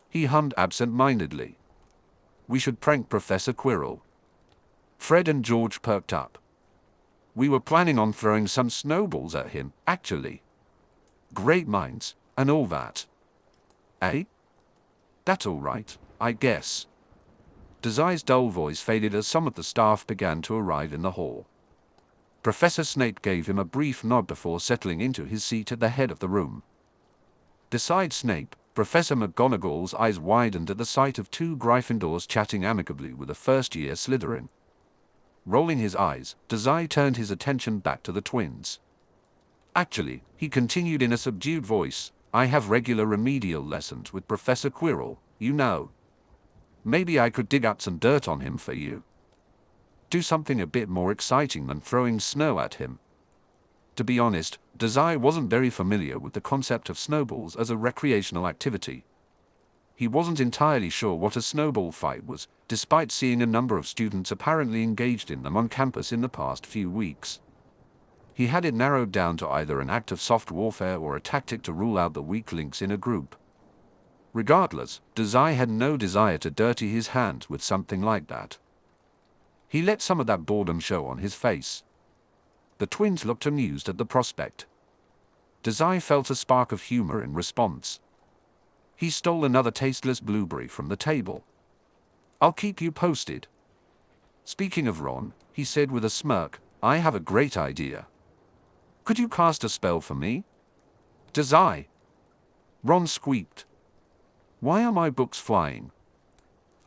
He hummed absent-mindedly. We should prank Professor Quirrell. Fred and George perked up. We were planning on throwing some snowballs at him, actually. Great minds, and all that. Eh? That's all right, I guess. Dazai's dull voice faded as some of the staff began to arrive in the hall. Professor Snape gave him a brief nod before settling into his seat at the head of the room. Beside Snape, Professor McGonagall's eyes widened at the sight of two Gryffindors chatting amicably with a first-year Slytherin. Rolling his eyes, Dazai turned his attention back to the twins. Actually, he continued in a subdued voice, I have regular remedial lessons with Professor Quirrell, you know. Maybe I could dig out some dirt on him for you. Do something a bit more exciting than throwing snow at him. To be honest, Dazai wasn't very familiar with the concept of snowballs as a recreational activity. He wasn't entirely sure what a snowball fight was, despite seeing a number of students apparently engaged in them on campus in the past few weeks. He had it narrowed down to either an act of soft warfare or a tactic to rule out the weak links in a group. Regardless, Dazai had no desire to dirty his hands with something like that. He let some of that boredom show on his face. The twins looked amused at the prospect. Dazai felt a spark of humor in response. He stole another tasteless blueberry from the table. I'll keep you posted. Speaking of Ron, he said with a smirk, I have a great idea. Could you cast a spell for me? Dazai. Ron squeaked. Why are my books flying?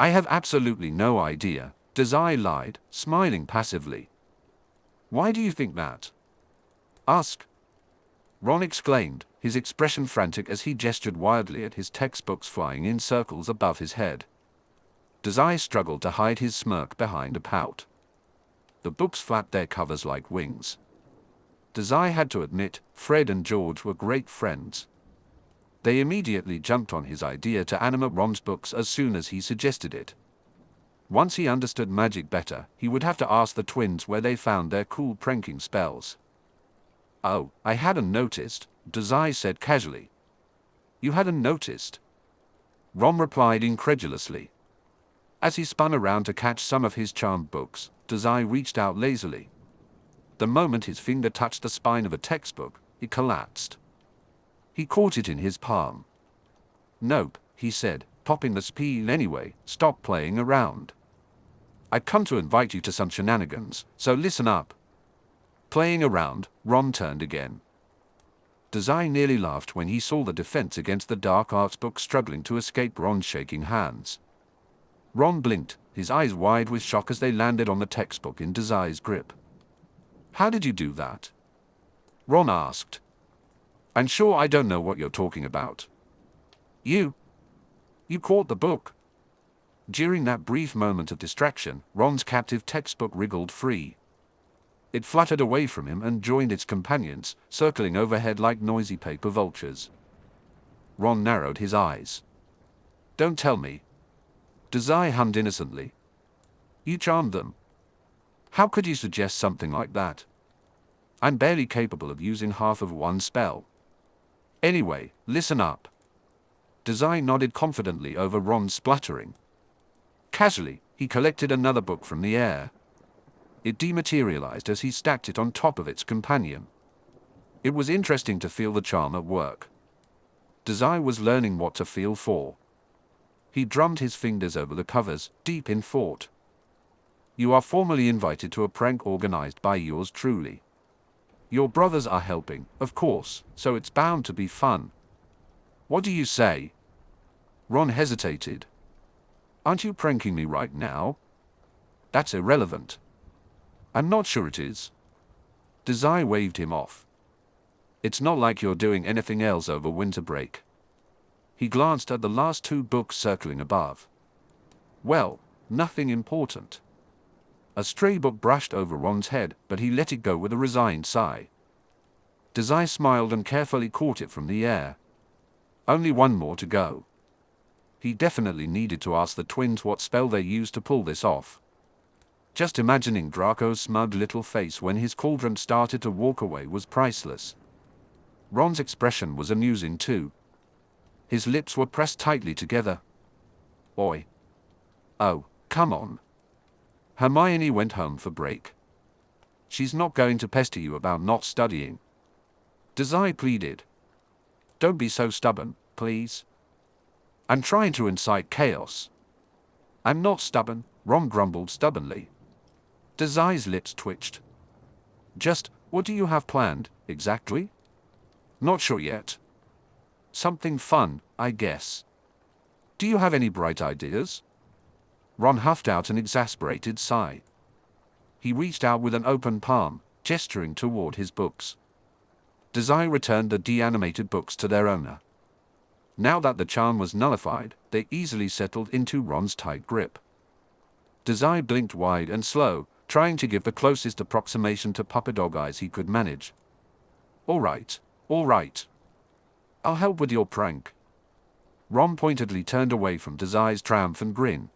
I have absolutely no idea, Dazai lied, smiling passively. Why do you think that? Ask. Ron exclaimed, his expression frantic as he gestured wildly at his textbooks flying in circles above his head. Dazai struggled to hide his smirk behind a pout. The books flapped their covers like wings. Dazai had to admit, Fred and George were great friends. They immediately jumped on his idea to animate Ron's books as soon as he suggested it. Once he understood magic better, he would have to ask the twins where they found their cool pranking spells. Oh, I hadn't noticed, Dazai said casually. You hadn't noticed? Ron replied incredulously. As he spun around to catch some of his charmed books, Dazai reached out lazily. The moment his finger touched the spine of a textbook, it collapsed. He caught it in his palm. Nope, he said, popping the spine anyway, stop playing around. I've come to invite you to some shenanigans, so listen up. Playing around, Ron turned again. Dazai nearly laughed when he saw the defense against the dark arts book struggling to escape Ron's shaking hands. Ron blinked, his eyes wide with shock as they landed on the textbook in Dazai's grip. How did you do that? Ron asked. I'm sure I don't know what you're talking about. You caught the book. During that brief moment of distraction, Ron's captive textbook wriggled free. It fluttered away from him and joined its companions, circling overhead like noisy paper vultures. Ron narrowed his eyes. Don't tell me. Dazai hummed innocently. You charmed them. How could you suggest something like that? I'm barely capable of using half of one spell. Anyway, listen up. Dazai nodded confidently over Ron's spluttering. Casually, he collected another book from the air. It dematerialized as he stacked it on top of its companion. It was interesting to feel the charm at work. Dazai was learning what to feel for. He drummed his fingers over the covers, deep in thought. You are formally invited to a prank organized by yours truly. Your brothers are helping, of course, so it's bound to be fun. What do you say? Ron hesitated. Aren't you pranking me right now? That's irrelevant. I'm not sure it is. Dazai waved him off. It's not like you're doing anything else over winter break. He glanced at the last two books circling above. Well, nothing important. A stray book brushed over Ron's head, but he let it go with a resigned sigh. Dazai smiled and carefully caught it from the air. Only one more to go. He definitely needed to ask the twins what spell they used to pull this off. Just imagining Draco's smug little face when his cauldron started to walk away was priceless. Ron's expression was amusing too. His lips were pressed tightly together. Oi. Oh, come on. Hermione went home for break. She's not going to pester you about not studying. Dazai pleaded. Don't be so stubborn, please. I'm trying to incite chaos. I'm not stubborn, Ron grumbled stubbornly. Dazai's lips twitched. Just, what do you have planned, exactly? Not sure yet. Something fun, I guess. Do you have any bright ideas? Ron huffed out an exasperated sigh. He reached out with an open palm, gesturing toward his books. Dazai returned the de-animated books to their owner. Now that the charm was nullified, they easily settled into Ron's tight grip. Dazai blinked wide and slow, trying to give the closest approximation to puppet dog eyes he could manage. All right. I'll help with your prank. Ron pointedly turned away from Dazai's triumphant grin.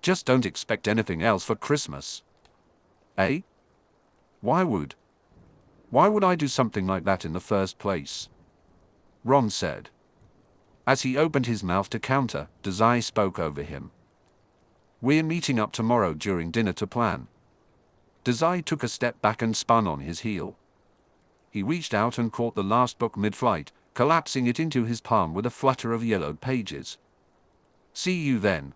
Just don't expect anything else for Christmas. Eh? Why would I do something like that in the first place? Ron said. As he opened his mouth to counter, Dazai spoke over him. We're meeting up tomorrow during dinner to plan. Dazai took a step back and spun on his heel. He reached out and caught the last book mid-flight, collapsing it into his palm with a flutter of yellowed pages. See you then.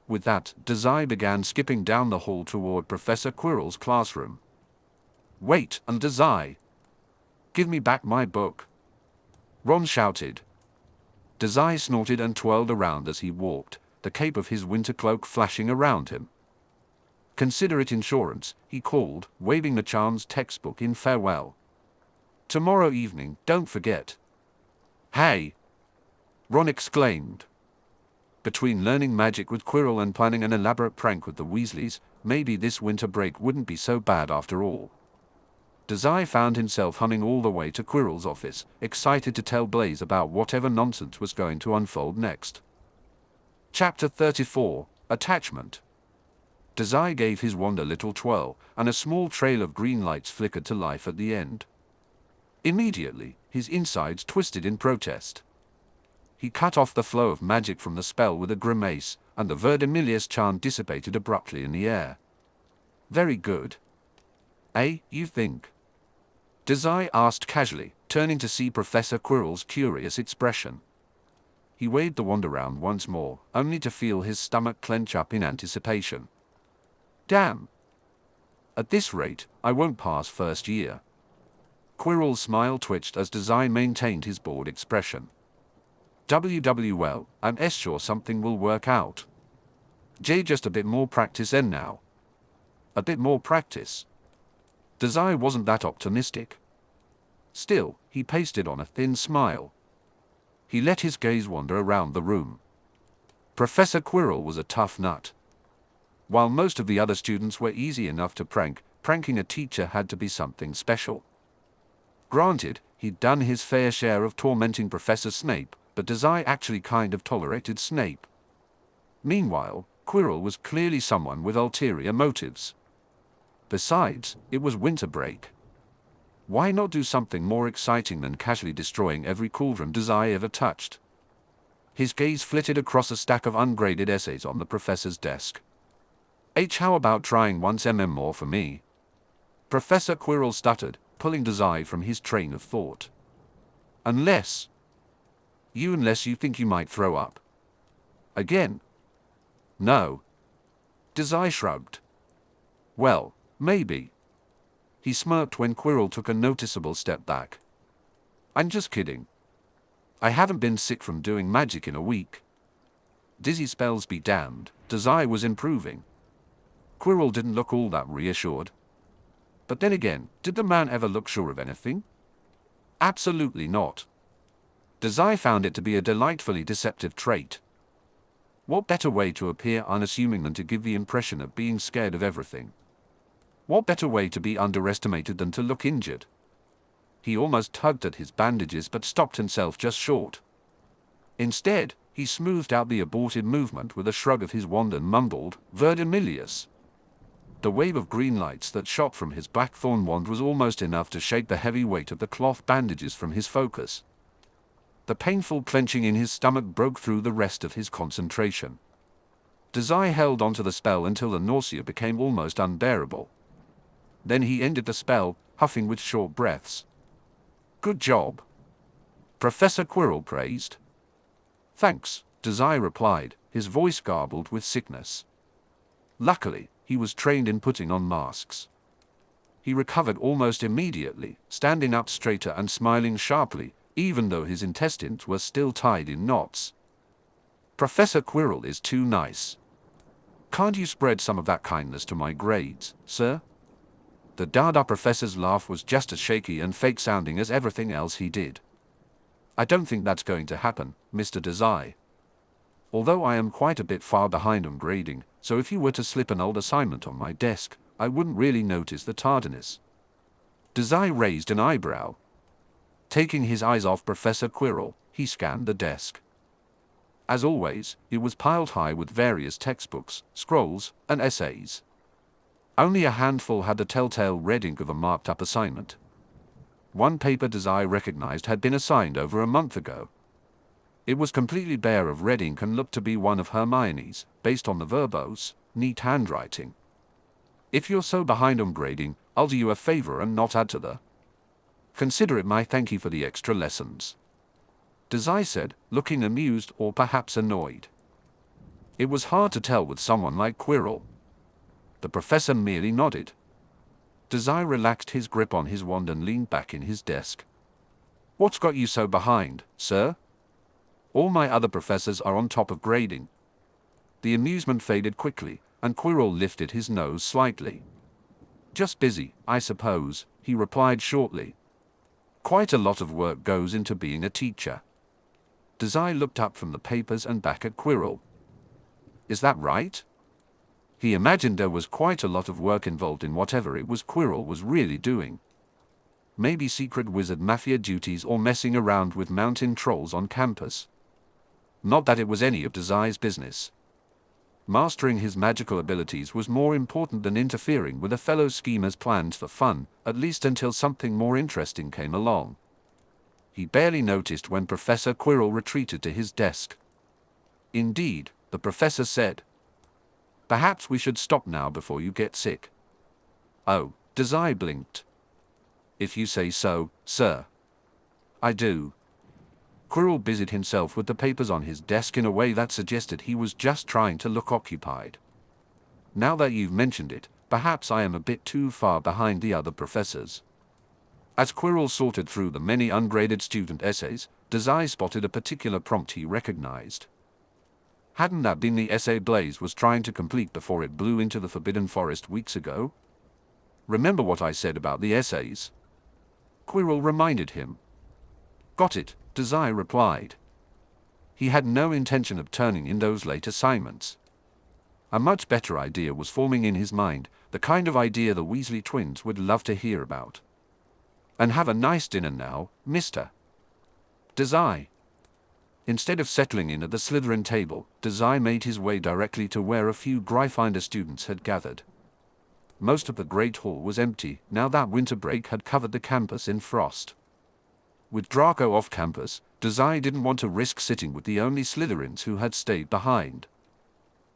With that, Dazai began skipping down the hall toward Professor Quirrell's classroom. Wait, and Dazai! Give me back my book! Ron shouted. Dazai snorted and twirled around as he walked, the cape of his winter cloak flashing around him. Consider it insurance, he called, waving the charm's textbook in farewell. Tomorrow evening, don't forget. Hey! Ron exclaimed. Between learning magic with Quirrell and planning an elaborate prank with the Weasleys, maybe this winter break wouldn't be so bad after all. Dazai found himself humming all the way to Quirrell's office, excited to tell Blaise about whatever nonsense was going to unfold next. Chapter 34, Attachment. Dazai gave his wand a little twirl, and a small trail of green lights flickered to life at the end. Immediately, his insides twisted in protest. He cut off the flow of magic from the spell with a grimace, and the Verdimillious charm dissipated abruptly in the air. Very good. Eh, you think? Dazai asked casually, turning to see Professor Quirrell's curious expression. He waved the wand around once more, only to feel his stomach clench up in anticipation. Damn! At this rate, I won't pass first year. Quirrell's smile twitched as Dazai maintained his bored expression. Well, I'm sure something will work out. Just a bit more practice and now. A bit more practice. Dazai wasn't that optimistic. Still, he pasted on a thin smile. He let his gaze wander around the room. Professor Quirrell was a tough nut. While most of the other students were easy enough to prank, pranking a teacher had to be something special. Granted, he'd done his fair share of tormenting Professor Snape, but Dazai actually kind of tolerated Snape. Meanwhile, Quirrell was clearly someone with ulterior motives. Besides, it was winter break. Why not do something more exciting than casually destroying every cauldron Dazai ever touched? His gaze flitted across a stack of ungraded essays on the professor's desk. How about trying once more for me? Professor Quirrell stuttered, pulling Dazai from his train of thought. Unless you think you might throw up. Again? No. Dazai shrugged. Well, maybe. He smirked when Quirrell took a noticeable step back. I'm just kidding. I haven't been sick from doing magic in a week. Dizzy spells be damned, Dazai was improving. Quirrell didn't look all that reassured. But then again, did the man ever look sure of anything? Absolutely not. Dazai found it to be a delightfully deceptive trait. What better way to appear unassuming than to give the impression of being scared of everything? What better way to be underestimated than to look injured? He almost tugged at his bandages but stopped himself just short. Instead, he smoothed out the aborted movement with a shrug of his wand and mumbled, Verdimillious. The wave of green lights that shot from his blackthorn wand was almost enough to shake the heavy weight of the cloth bandages from his focus. The painful clenching in his stomach broke through the rest of his concentration. Dazai held onto the spell until the nausea became almost unbearable. Then he ended the spell, huffing with short breaths. Good job. Professor Quirrell praised. Thanks, Dazai replied, his voice garbled with sickness. Luckily, he was trained in putting on masks. He recovered almost immediately, standing up straighter and smiling sharply, even though his intestines were still tied in knots. "Professor Quirrell is too nice. Can't you spread some of that kindness to my grades, sir?" The Dada professor's laugh was just as shaky and fake-sounding as everything else he did. "I don't think that's going to happen, Mr. Dazai. Although I am quite a bit far behind on grading, so if you were to slip an old assignment on my desk, I wouldn't really notice the tardiness." Dazai raised an eyebrow. Taking his eyes off Professor Quirrell, he scanned the desk. As always, it was piled high with various textbooks, scrolls, and essays. Only a handful had the telltale red ink of a marked-up assignment. One paper Dazai recognized had been assigned over a month ago. It was completely bare of red ink and looked to be one of Hermione's, based on the verbose, neat handwriting. "If you're so behind on grading, I'll do you a favor and not add to the. Consider it my thank you for the extra lessons," Dazai said, looking amused or perhaps annoyed. It was hard to tell with someone like Quirrell. The professor merely nodded. Dazai relaxed his grip on his wand and leaned back in his desk. "What's got you so behind, sir? All my other professors are on top of grading." The amusement faded quickly, and Quirrell lifted his nose slightly. "Just busy, I suppose," he replied shortly. "Quite a lot of work goes into being a teacher." Dazai looked up from the papers and back at Quirrell. "Is that right?" He imagined there was quite a lot of work involved in whatever it was Quirrell was really doing. Maybe secret wizard mafia duties or messing around with mountain trolls on campus. Not that it was any of Dazai's business. Mastering his magical abilities was more important than interfering with a fellow schemer's plans for fun, at least until something more interesting came along. He barely noticed when Professor Quirrell retreated to his desk. "Indeed," the professor said. "Perhaps we should stop now before you get sick." "Oh," Dazai blinked. "If you say so, sir." "I do." Quirrell busied himself with the papers on his desk in a way that suggested he was just trying to look occupied. "Now that you've mentioned it, perhaps I am a bit too far behind the other professors." As Quirrell sorted through the many ungraded student essays, Dazai spotted a particular prompt he recognized. Hadn't that been the essay Blaise was trying to complete before it blew into the Forbidden Forest weeks ago? "Remember what I said about the essays?" Quirrell reminded him. "Got it," Dazai replied. He had no intention of turning in those late assignments. A much better idea was forming in his mind, the kind of idea the Weasley twins would love to hear about. "And have a nice dinner now, Mr. Dazai." Instead of settling in at the Slytherin table, Dazai made his way directly to where a few Gryffindor students had gathered. Most of the Great Hall was empty, now that winter break had covered the campus in frost. With Draco off campus, Dazai didn't want to risk sitting with the only Slytherins who had stayed behind.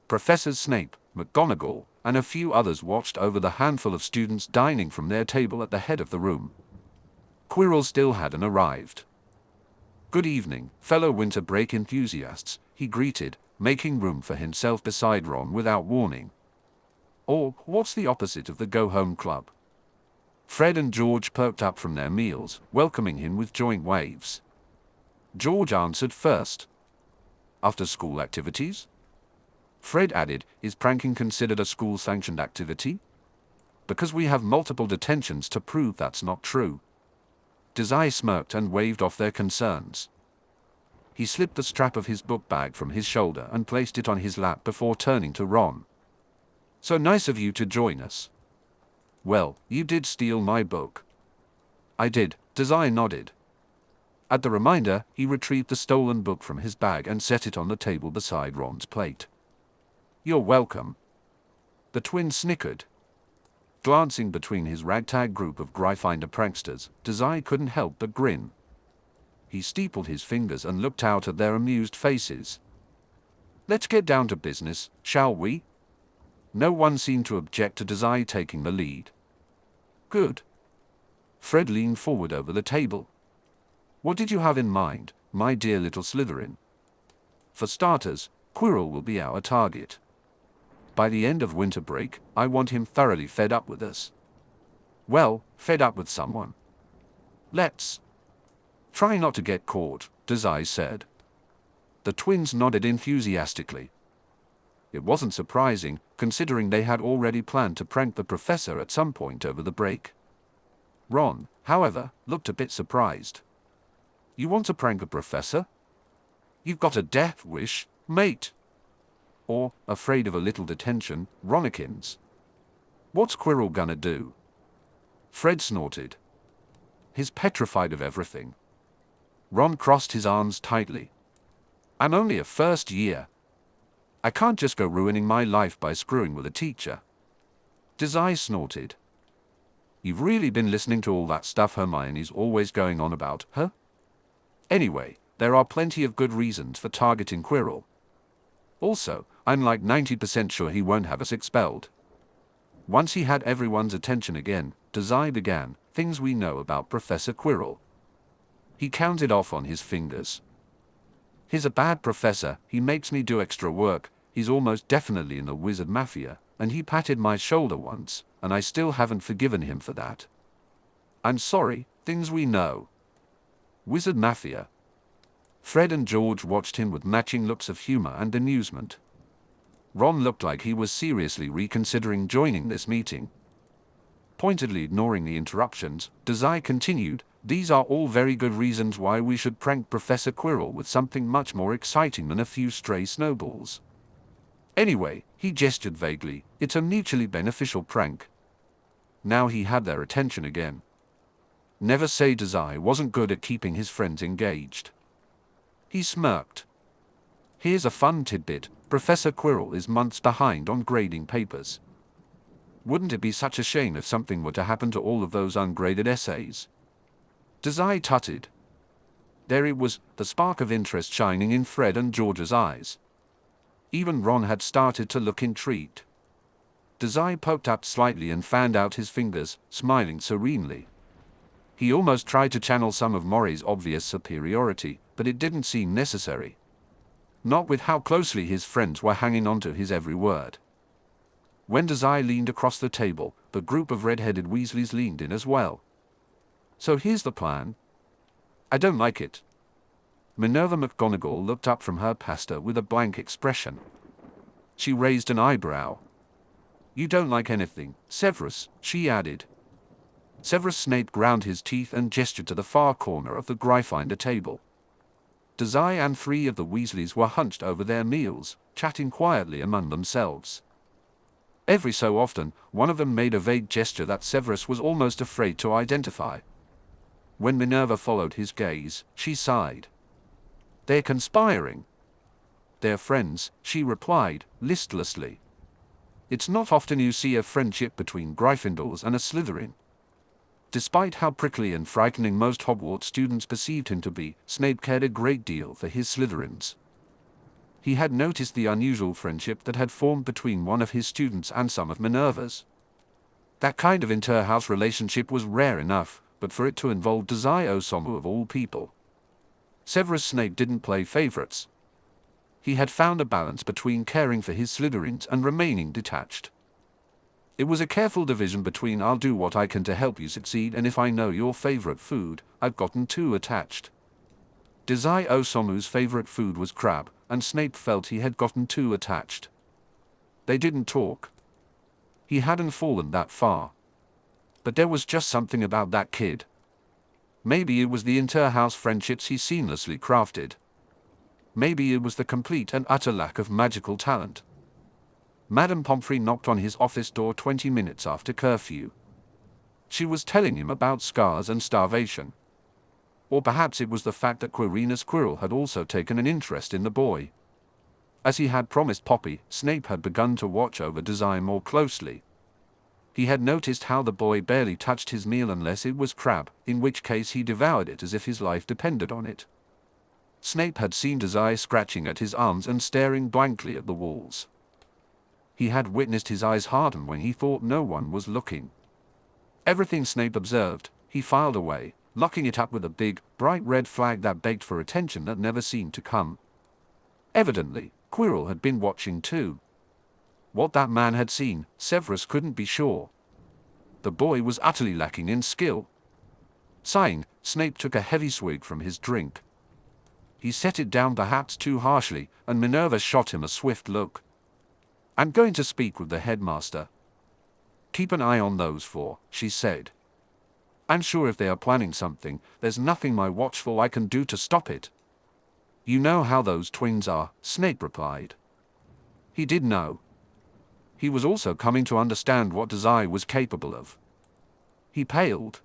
Professors Snape, McGonagall, and a few others watched over the handful of students dining from their table at the head of the room. Quirrell still hadn't arrived. "Good evening, fellow winter break enthusiasts," he greeted, making room for himself beside Ron without warning. Or, what's the opposite of the go-home club? Fred and George perked up from their meals, welcoming him with joint waves. George answered first. "After-school activities?" Fred added, "Is pranking considered a school-sanctioned activity? Because we have multiple detentions to prove that's not true." Dazai smirked and waved off their concerns. He slipped the strap of his book bag from his shoulder and placed it on his lap before turning to Ron. "So nice of you to join us." "Well, you did steal my book." "I did," Dazai nodded. At the reminder, he retrieved the stolen book from his bag and set it on the table beside Ron's plate. "You're welcome." The twin snickered. Glancing between his ragtag group of Gryffindor pranksters, Dazai couldn't help but grin. He steepled his fingers and looked out at their amused faces. "Let's get down to business, shall we?" No one seemed to object to Dazai taking the lead. "Good." Fred leaned forward over the table. "What did you have in mind, my dear little Slytherin?" "For starters, Quirrell will be our target. By the end of winter break, I want him thoroughly fed up with us. Well, fed up with someone. Let's try not to get caught, Dazai said. The twins nodded enthusiastically. It wasn't surprising, considering they had already planned to prank the professor at some point over the break. Ron, however, looked a bit surprised. You want to prank a professor? You've got a death wish, mate. Or, afraid of a little detention, Ronikins. What's Quirrell gonna do? Fred snorted. He's petrified of everything. Ron crossed his arms tightly. I'm only a first year. I can't just go ruining my life by screwing with a teacher. Dazai snorted. You've really been listening to all that stuff Hermione's always going on about, huh? Anyway, there are plenty of good reasons for targeting Quirrell. Also, I'm like 90% sure he won't have us expelled. Once he had everyone's attention again, Dazai began, things we know about Professor Quirrell. He counted off on his fingers. He's a bad professor, he makes me do extra work, he's almost definitely in the wizard mafia, and he patted my shoulder once, and I still haven't forgiven him for that. I'm sorry, things we know. Wizard mafia. Fred and George watched him with matching looks of humor and amusement. Ron looked like he was seriously reconsidering joining this meeting. Pointedly ignoring the interruptions, Dazai continued, these are all very good reasons why we should prank Professor Quirrell with something much more exciting than a few stray snowballs. Anyway, he gestured vaguely, it's a mutually beneficial prank. Now he had their attention again. Never say Dazai wasn't good at keeping his friends engaged. He smirked. Here's a fun tidbit, Professor Quirrell is months behind on grading papers. Wouldn't it be such a shame if something were to happen to all of those ungraded essays? Dazai tutted. There it was, the spark of interest shining in Fred and George's eyes. Even Ron had started to look intrigued. Dazai poked up slightly and fanned out his fingers, smiling serenely. He almost tried to channel some of Mori's obvious superiority, but it didn't seem necessary. Not with how closely his friends were hanging on to his every word. When Dazai leaned across the table, the group of red-headed Weasleys leaned in as well. So here's the plan. I don't like it. Minerva McGonagall looked up from her pasta with a blank expression. She raised an eyebrow. You don't like anything, Severus, she added. Severus Snape ground his teeth and gestured to the far corner of the Gryffindor table. Dazai and 3 of the Weasleys were hunched over their meals, chatting quietly among themselves. Every so often, one of them made a vague gesture that Severus was almost afraid to identify. When Minerva followed his gaze, she sighed. They're conspiring. They're friends, she replied, listlessly. It's not often you see a friendship between Gryffindors and a Slytherin. Despite how prickly and frightening most Hogwarts students perceived him to be, Snape cared a great deal for his Slytherins. He had noticed the unusual friendship that had formed between one of his students and some of Minerva's. That kind of inter-house relationship was rare enough, but for it to involve Dazai Osamu of all people. Severus Snape didn't play favorites. He had found a balance between caring for his Slytherins and remaining detached. It was a careful division between I'll do what I can to help you succeed and if I know your favorite food, I've gotten too attached. Dazai Osamu's favorite food was crab, and Snape felt he had gotten too attached. They didn't talk. He hadn't fallen that far. But there was just something about that kid. Maybe it was the inter-house friendships he seamlessly crafted. Maybe it was the complete and utter lack of magical talent. Madame Pomfrey knocked on his office door 20 minutes after curfew. She was telling him about scars and starvation. Or perhaps it was the fact that Quirinus Quirrell had also taken an interest in the boy. As he had promised Poppy, Snape had begun to watch over Dazai more closely. He had noticed how the boy barely touched his meal unless it was crab, in which case he devoured it as if his life depended on it. Snape had seen Dazai scratching at his arms and staring blankly at the walls. He had witnessed his eyes harden when he thought no one was looking. Everything Snape observed, he filed away, locking it up with a big, bright red flag that begged for attention that never seemed to come. Evidently, Quirrell had been watching too. What that man had seen, Severus couldn't be sure. The boy was utterly lacking in skill. Sighing, Snape took a heavy swig from his drink. He set it down perhaps too harshly, and Minerva shot him a swift look. "I'm going to speak with the headmaster." "Keep an eye on those four," she said. "I'm sure if they are planning something, there's nothing my watchful eye can do to stop it." "You know how those twins are," Snape replied. He did know. He was also coming to understand what Dazai was capable of. He paled.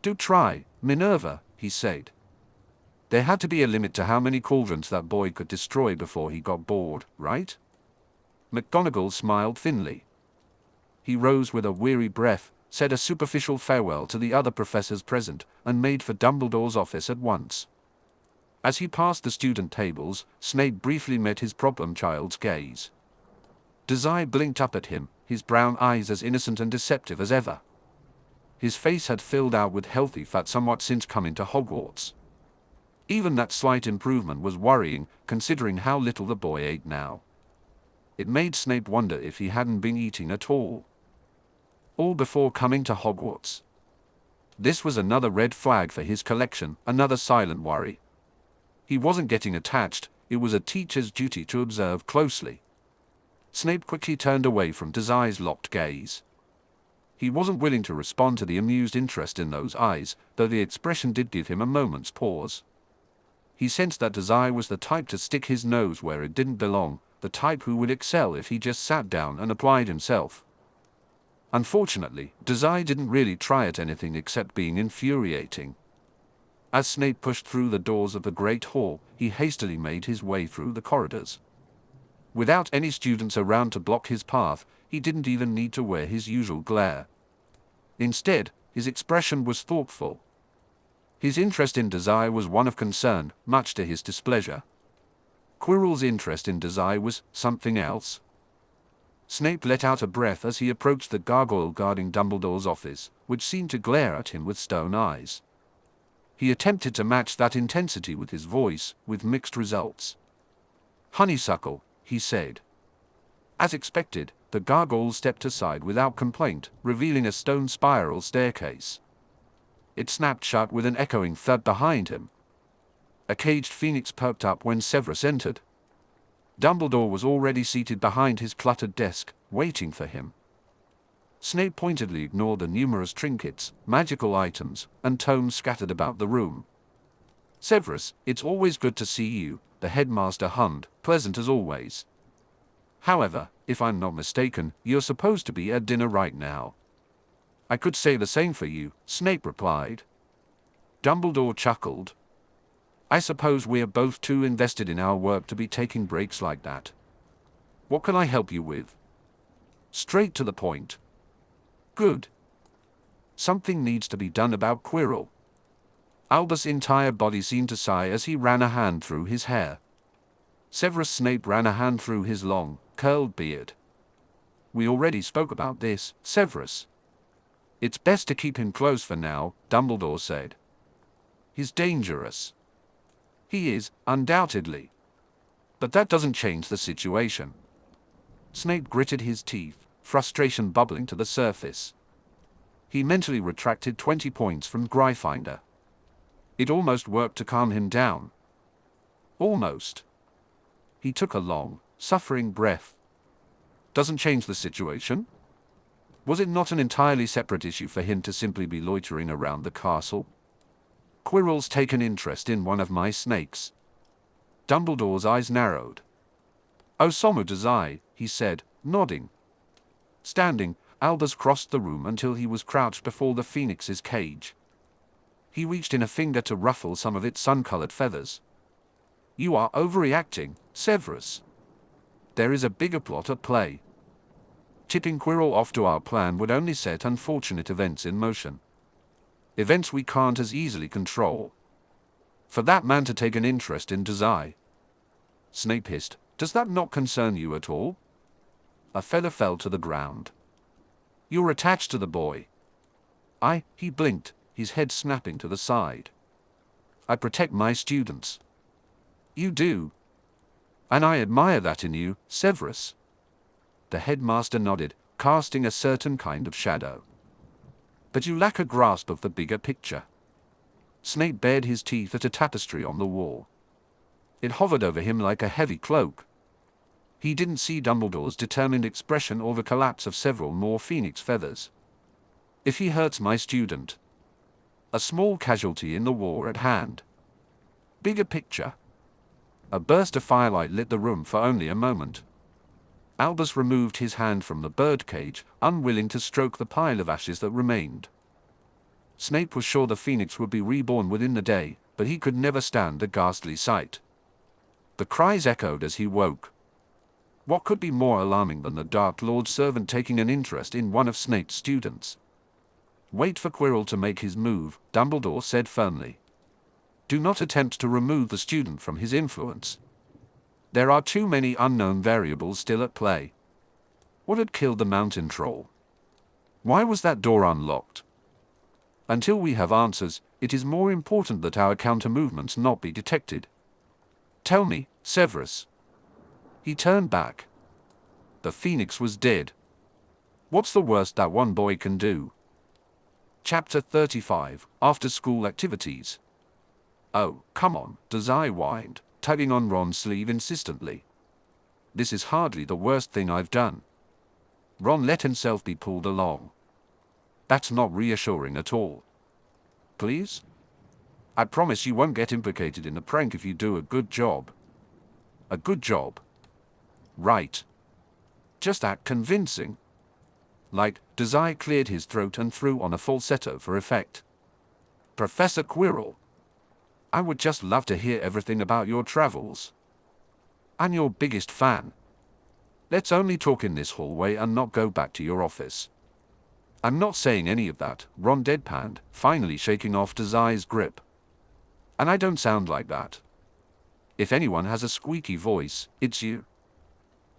"Do try, Minerva," he said. There had to be a limit to how many cauldrons that boy could destroy before he got bored, right? McGonagall smiled thinly. He rose with a weary breath, said a superficial farewell to the other professors present, and made for Dumbledore's office at once. As he passed the student tables, Snape briefly met his problem child's gaze. Dazai blinked up at him, his brown eyes as innocent and deceptive as ever. His face had filled out with healthy fat somewhat since coming to Hogwarts. Even that slight improvement was worrying, considering how little the boy ate now. It made Snape wonder if he hadn't been eating at all. All before coming to Hogwarts. This was another red flag for his collection, another silent worry. He wasn't getting attached, it was a teacher's duty to observe closely. Snape quickly turned away from Dazai's locked gaze. He wasn't willing to respond to the amused interest in those eyes, though the expression did give him a moment's pause. He sensed that Dazai was the type to stick his nose where it didn't belong, the type who would excel if he just sat down and applied himself. Unfortunately, Dazai didn't really try at anything except being infuriating. As Snape pushed through the doors of the Great Hall, he hastily made his way through the corridors. Without any students around to block his path, he didn't even need to wear his usual glare. Instead, his expression was thoughtful. His interest in Dazai was one of concern, much to his displeasure. Quirrell's interest in Dazai was something else. Snape let out a breath as he approached the gargoyle guarding Dumbledore's office, which seemed to glare at him with stone eyes. He attempted to match that intensity with his voice, with mixed results. "Honeysuckle," he said. As expected, the gargoyle stepped aside without complaint, revealing a stone spiral staircase. It snapped shut with an echoing thud behind him. A caged phoenix perked up when Severus entered. Dumbledore was already seated behind his cluttered desk, waiting for him. Snape pointedly ignored the numerous trinkets, magical items, and tomes scattered about the room. "Severus, it's always good to see you," the headmaster hummed, pleasant as always. "However, if I'm not mistaken, you're supposed to be at dinner right now." "I could say the same for you," Snape replied. Dumbledore chuckled. "I suppose we're both too invested in our work to be taking breaks like that. What can I help you with?" "Straight to the point." "Good. Something needs to be done about Quirrell." Albus' entire body seemed to sigh as he ran a hand through his hair. Severus Snape ran a hand through his long, curled beard. "We already spoke about this, Severus. It's best to keep him close for now," Dumbledore said. "He's dangerous." "He is, undoubtedly. But that doesn't change the situation." Snape gritted his teeth, frustration bubbling to the surface. He mentally retracted 20 points from Gryffindor. It almost worked to calm him down. Almost. He took a long, suffering breath. Doesn't change the situation? Was it not an entirely separate issue for him to simply be loitering around the castle? "Quirrell's taken interest in one of my snakes." Dumbledore's eyes narrowed. "Osamu Dazai," he said, nodding. Standing, Albus crossed the room until he was crouched before the phoenix's cage. He reached in a finger to ruffle some of its sun-colored feathers. "You are overreacting, Severus. There is a bigger plot at play. Tipping Quirrell off to our plan would only set unfortunate events in motion. Events we can't as easily control. For that man to take an interest in Dazai." Snape hissed, "Does that not concern you at all?" A feather fell to the ground. "You're attached to the boy." He blinked, his head snapping to the side. "I protect my students." "You do?" And I admire that in you, Severus. The headmaster nodded, casting a certain kind of shadow. But you lack a grasp of the bigger picture. Snape bared his teeth at a tapestry on the wall. It hovered over him like a heavy cloak. He didn't see Dumbledore's determined expression or the collapse of several more phoenix feathers. If he hurts my student, a small casualty in the war at hand. Bigger picture. A burst of firelight lit the room for only a moment. Albus removed his hand from the birdcage, unwilling to stroke the pile of ashes that remained. Snape was sure the phoenix would be reborn within the day, but he could never stand the ghastly sight. The cries echoed as he woke. What could be more alarming than the Dark Lord's servant taking an interest in one of Snape's students? Wait for Quirrell to make his move, Dumbledore said firmly. Do not attempt to remove the student from his influence. There are too many unknown variables still at play. What had killed the mountain troll? Why was that door unlocked? Until we have answers, it is more important that our counter-movements not be detected. Tell me, Severus. He turned back. The phoenix was dead. What's the worst that one boy can do? Chapter 35, After-School Activities. Oh, come on, Dazai whined, tugging on Ron's sleeve insistently. This is hardly the worst thing I've done. Ron let himself be pulled along. That's not reassuring at all. Please? I promise you won't get implicated in the prank if you do a good job. A good job? Right. Just act convincing. Like, Dazai cleared his throat and threw on a falsetto for effect. Professor Quirrell, I would just love to hear everything about your travels. I'm your biggest fan. Let's only talk in this hallway and not go back to your office. I'm not saying any of that, Ron deadpanned, finally shaking off Dazai's grip. And I don't sound like that. If anyone has a squeaky voice, it's you.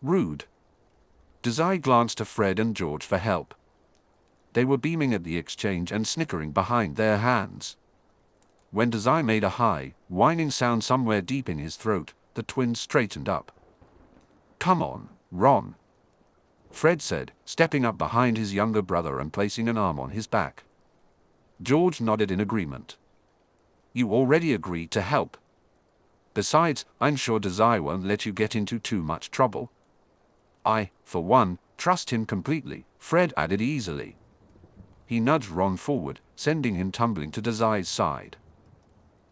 Rude. Dazai glanced to Fred and George for help. They were beaming at the exchange and snickering behind their hands. When Dazai made a high, whining sound somewhere deep in his throat, the twins straightened up. Come on, Ron, Fred said, stepping up behind his younger brother and placing an arm on his back. George nodded in agreement. You already agreed to help. Besides, I'm sure Dazai won't let you get into too much trouble. I, for one, trust him completely, Fred added easily. He nudged Ron forward, sending him tumbling to Dazai's side.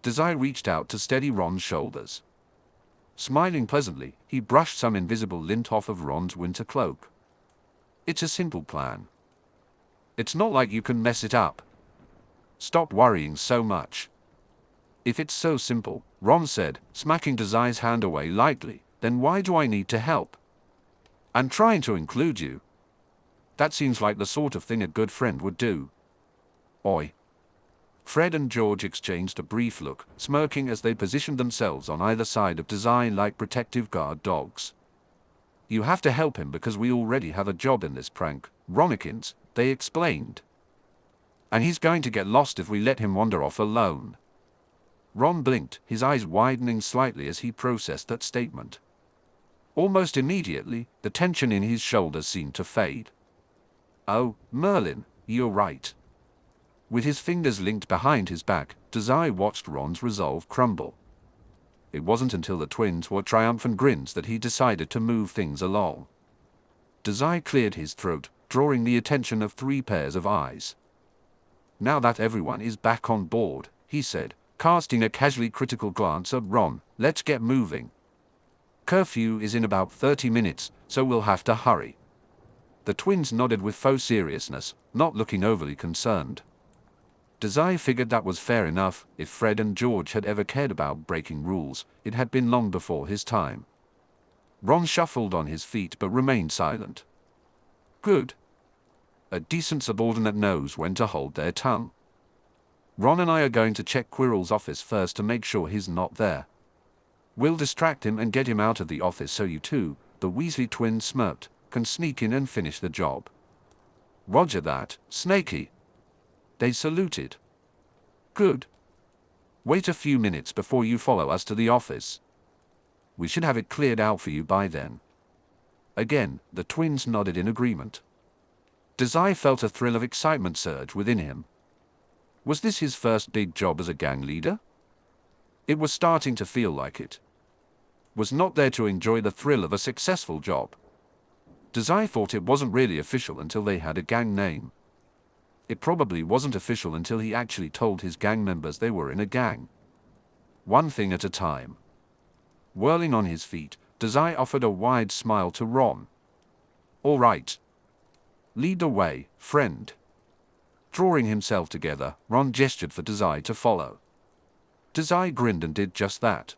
Dazai reached out to steady Ron's shoulders. Smiling pleasantly, he brushed some invisible lint off of Ron's winter cloak. It's a simple plan. It's not like you can mess it up. Stop worrying so much. If it's so simple, Ron said, smacking Dazai's hand away lightly, then why do I need to help? I'm trying to include you. That seems like the sort of thing a good friend would do. Oi. Fred and George exchanged a brief look, smirking as they positioned themselves on either side of Dazai like protective guard dogs. You have to help him because we already have a job in this prank, Romikins, they explained. And he's going to get lost if we let him wander off alone. Ron blinked, his eyes widening slightly as he processed that statement. Almost immediately, the tension in his shoulders seemed to fade. Oh, Merlin, you're right. With his fingers linked behind his back, Dazai watched Ron's resolve crumble. It wasn't until the twins wore triumphant grins that he decided to move things along. Dazai cleared his throat, drawing the attention of 3 pairs of eyes. Now that everyone is back on board, he said, casting a casually critical glance at Ron, let's get moving. Curfew is in about 30 minutes, so we'll have to hurry. The twins nodded with faux seriousness, not looking overly concerned. Dazai figured that was fair enough. If Fred and George had ever cared about breaking rules, it had been long before his time. Ron shuffled on his feet but remained silent. Good. A decent subordinate knows when to hold their tongue. Ron and I are going to check Quirrell's office first to make sure he's not there. We'll distract him and get him out of the office so you two, the Weasley twins smirked, can sneak in and finish the job. Roger that, Snakey. They saluted. Good. Wait a few minutes before you follow us to the office. We should have it cleared out for you by then. Again, the twins nodded in agreement. Dazai felt a thrill of excitement surge within him. Was this his first big job as a gang leader? It was starting to feel like it. Was not there to enjoy the thrill of a successful job. Dazai thought it wasn't really official until they had a gang name. It probably wasn't official until he actually told his gang members they were in a gang. One thing at a time. Whirling on his feet, Dazai offered a wide smile to Ron. All right. Lead the way, friend. Drawing himself together, Ron gestured for Dazai to follow. Dazai grinned and did just that.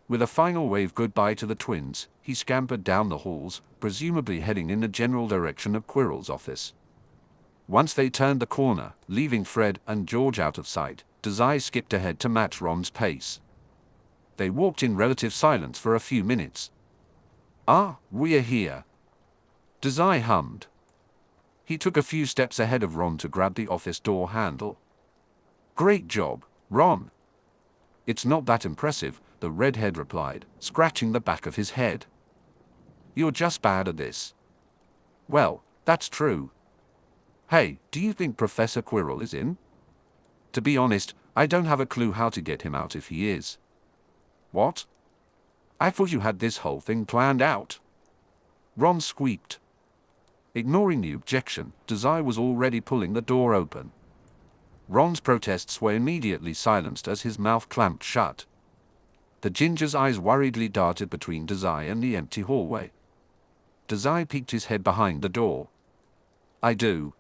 With a final wave goodbye to the twins, he scampered down the halls, presumably heading in the general direction of Quirrell's office. Once they turned the corner, leaving Fred and George out of sight, Dazai skipped ahead to match Ron's pace. They walked in relative silence for a few minutes. Ah, we're here. Dazai hummed. He took a few steps ahead of Ron to grab the office door handle. Great job, Ron. It's not that impressive, the redhead replied, scratching the back of his head. You're just bad at this. Well, that's true. Hey, do you think Professor Quirrell is in? To be honest, I don't have a clue how to get him out if he is. What? I thought you had this whole thing planned out. Ron squeaked. Ignoring the objection, Dazai was already pulling the door open. Ron's protests were immediately silenced as his mouth clamped shut. The ginger's eyes worriedly darted between Dazai and the empty hallway. Dazai peeked his head behind the door. I do.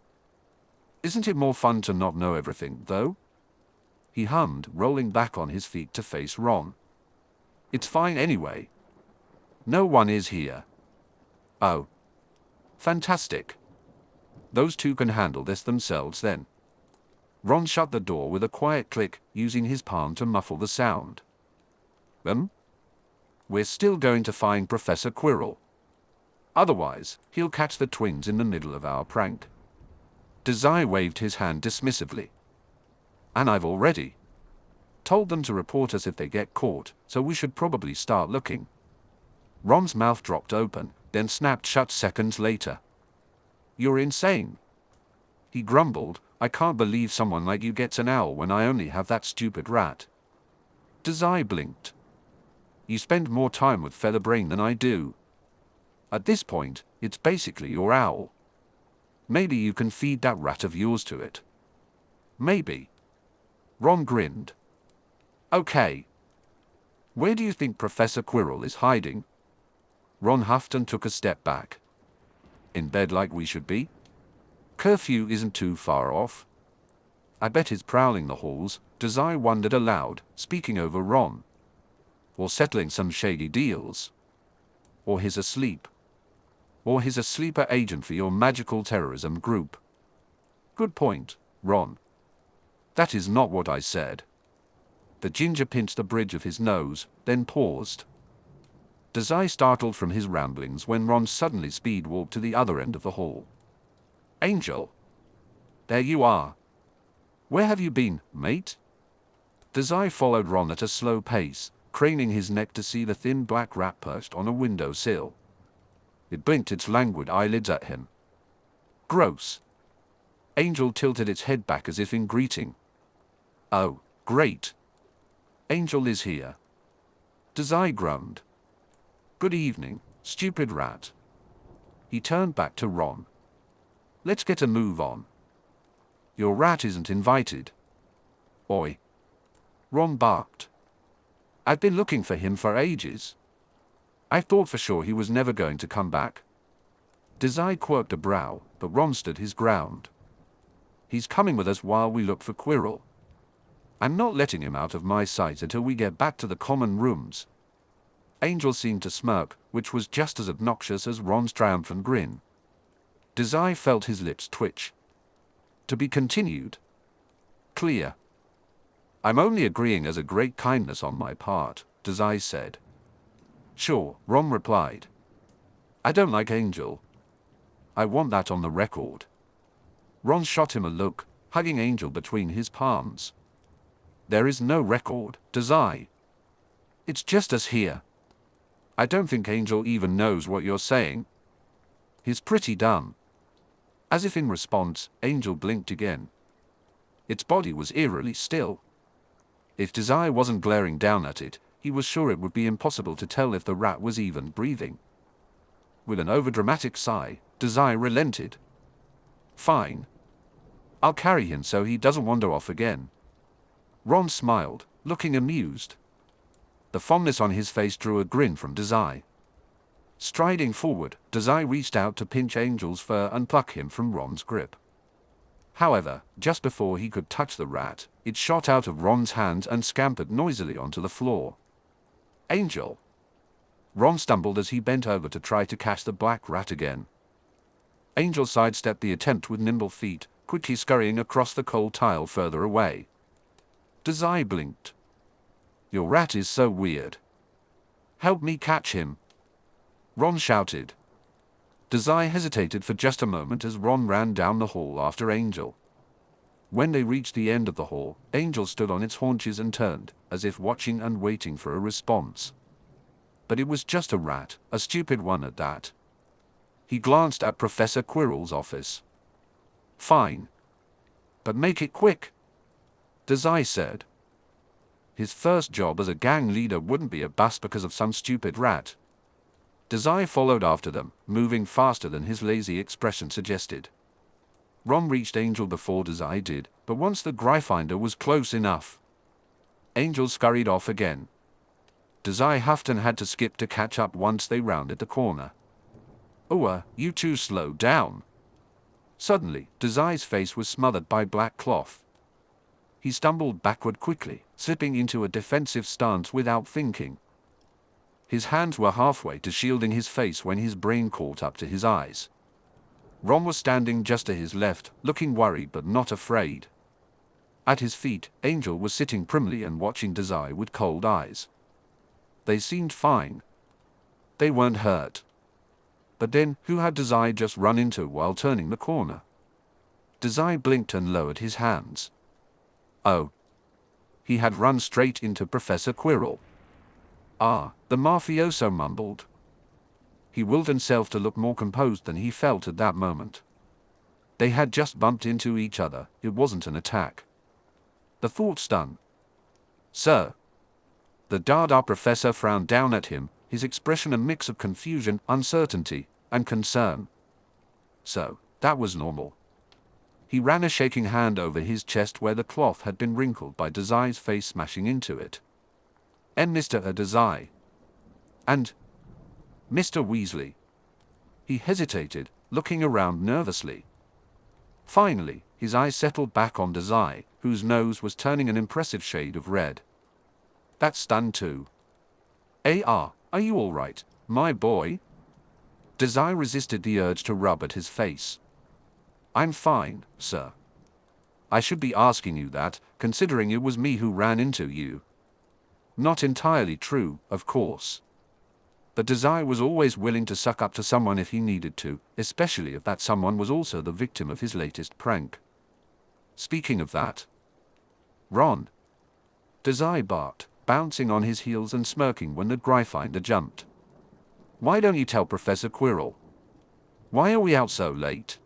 Isn't it more fun to not know everything, though? He hummed, rolling back on his feet to face Ron. It's fine anyway. No one is here. Oh. Fantastic. Those two can handle this themselves then. Ron shut the door with a quiet click, using his palm to muffle the sound. We're still going to find Professor Quirrell. Otherwise, he'll catch the twins in the middle of our prank. Dazai waved his hand dismissively. And I've already told them to report us if they get caught, so we should probably start looking. Ron's mouth dropped open, then snapped shut seconds later. You're insane. He grumbled, I can't believe someone like you gets an owl when I only have that stupid rat. Dazai blinked. You spend more time with Featherbrain than I do. At this point, it's basically your owl. Maybe you can feed that rat of yours to it. Maybe. Ron grinned. Okay. Where do you think Professor Quirrell is hiding? Ron huffed and took a step back. In bed like we should be? Curfew isn't too far off. I bet he's prowling the halls, Dazai wondered aloud, speaking over Ron. Or settling some shady deals. Or he's asleep. Or he's a sleeper agent for your magical terrorism group. Good point, Ron. That is not what I said. The ginger pinched the bridge of his nose, then paused. Dazai startled from his ramblings when Ron suddenly speed-walked to the other end of the hall. Angel! There you are. Where have you been, mate? Dazai followed Ron at a slow pace, craning his neck to see the thin black rat perched on a window sill. It blinked its languid eyelids at him. Gross. Angel tilted its head back as if in greeting. Oh, great. Angel is here. Dazai groaned. Good evening, stupid rat. He turned back to Ron. Let's get a move on. Your rat isn't invited. Oi. Ron barked. I've been looking for him for ages. I thought for sure he was never going to come back. Dazai quirked a brow, but Ron stood his ground. He's coming with us while we look for Quirrell. I'm not letting him out of my sight until we get back to the common rooms. Angel seemed to smirk, which was just as obnoxious as Ron's triumphant grin. Dazai felt his lips twitch. To be continued. Clear. I'm only agreeing as a great kindness on my part, Dazai said. Sure, Ron replied. I don't like Angel. I want that on the record. Ron shot him a look, hugging Angel between his palms. There is no record, Dazai. It's just us here. I don't think Angel even knows what you're saying. He's pretty dumb. As if in response, Angel blinked again. Its body was eerily still. If Dazai wasn't glaring down at it, he was sure it would be impossible to tell if the rat was even breathing. With an overdramatic sigh, Dazai relented. Fine. I'll carry him so he doesn't wander off again. Ron smiled, looking amused. The fondness on his face drew a grin from Dazai. Striding forward, Dazai reached out to pinch Angel's fur and pluck him from Ron's grip. However, just before he could touch the rat, it shot out of Ron's hands and scampered noisily onto the floor. Angel! Ron stumbled as he bent over to try to catch the black rat again. Angel sidestepped the attempt with nimble feet, quickly scurrying across the cold tile further away. Dazai blinked. Your rat is so weird. Help me catch him. Ron shouted. Dazai hesitated for just a moment as Ron ran down the hall after Angel. When they reached the end of the hall, Angel stood on its haunches and turned, as if watching and waiting for a response. But it was just a rat, a stupid one at that. He glanced at Professor Quirrell's office. Fine. But make it quick, Dazai said. His first job as a gang leader wouldn't be a bust because of some stupid rat. Dazai followed after them, moving faster than his lazy expression suggested. Ron reached Angel before Dazai did, but once the Gryffindor was close enough, Angel scurried off again. Dazai huffed and had to skip to catch up once they rounded the corner. You two slow down. Suddenly, Dazai's face was smothered by black cloth. He stumbled backward quickly, slipping into a defensive stance without thinking. His hands were halfway to shielding his face when his brain caught up to his eyes. Ron was standing just to his left, looking worried but not afraid. At his feet, Angel was sitting primly and watching Dazai with cold eyes. They seemed fine. They weren't hurt. But then, who had Dazai just run into while turning the corner? Dazai blinked and lowered his hands. Oh. He had run straight into Professor Quirrell. The mafioso mumbled. He willed himself to look more composed than he felt at that moment. They had just bumped into each other, it wasn't an attack. The thought stung. Sir. The Dada professor frowned down at him, his expression a mix of confusion, uncertainty, and concern. So, that was normal. He ran a shaking hand over his chest where the cloth had been wrinkled by Dazai's face smashing into it. And Mr. Dazai. And Mr. Weasley. He hesitated, looking around nervously. Finally, his eyes settled back on Dazai, whose nose was turning an impressive shade of red. That's stunned too. Are you all right, my boy? Dazai resisted the urge to rub at his face. I'm fine, sir. I should be asking you that, considering it was me who ran into you. Not entirely true, of course. But Dazai was always willing to suck up to someone if he needed to, especially if that someone was also the victim of his latest prank. Speaking of that, Ron. Dazai barked, bouncing on his heels and smirking when the Gryffindor jumped. Why don't you tell Professor Quirrell? Why are we out so late?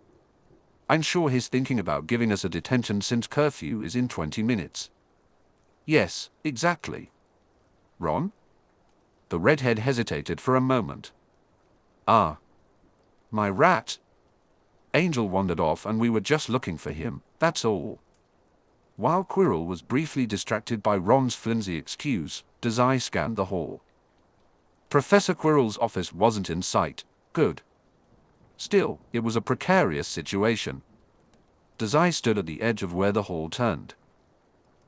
I'm sure he's thinking about giving us a detention since curfew is in 20 minutes. Yes, exactly. Ron? The redhead hesitated for a moment. My rat. Angel wandered off and we were just looking for him, that's all. While Quirrell was briefly distracted by Ron's flimsy excuse, Dazai scanned the hall. Professor Quirrell's office wasn't in sight. Good. Still, it was a precarious situation. Dazai stood at the edge of where the hall turned.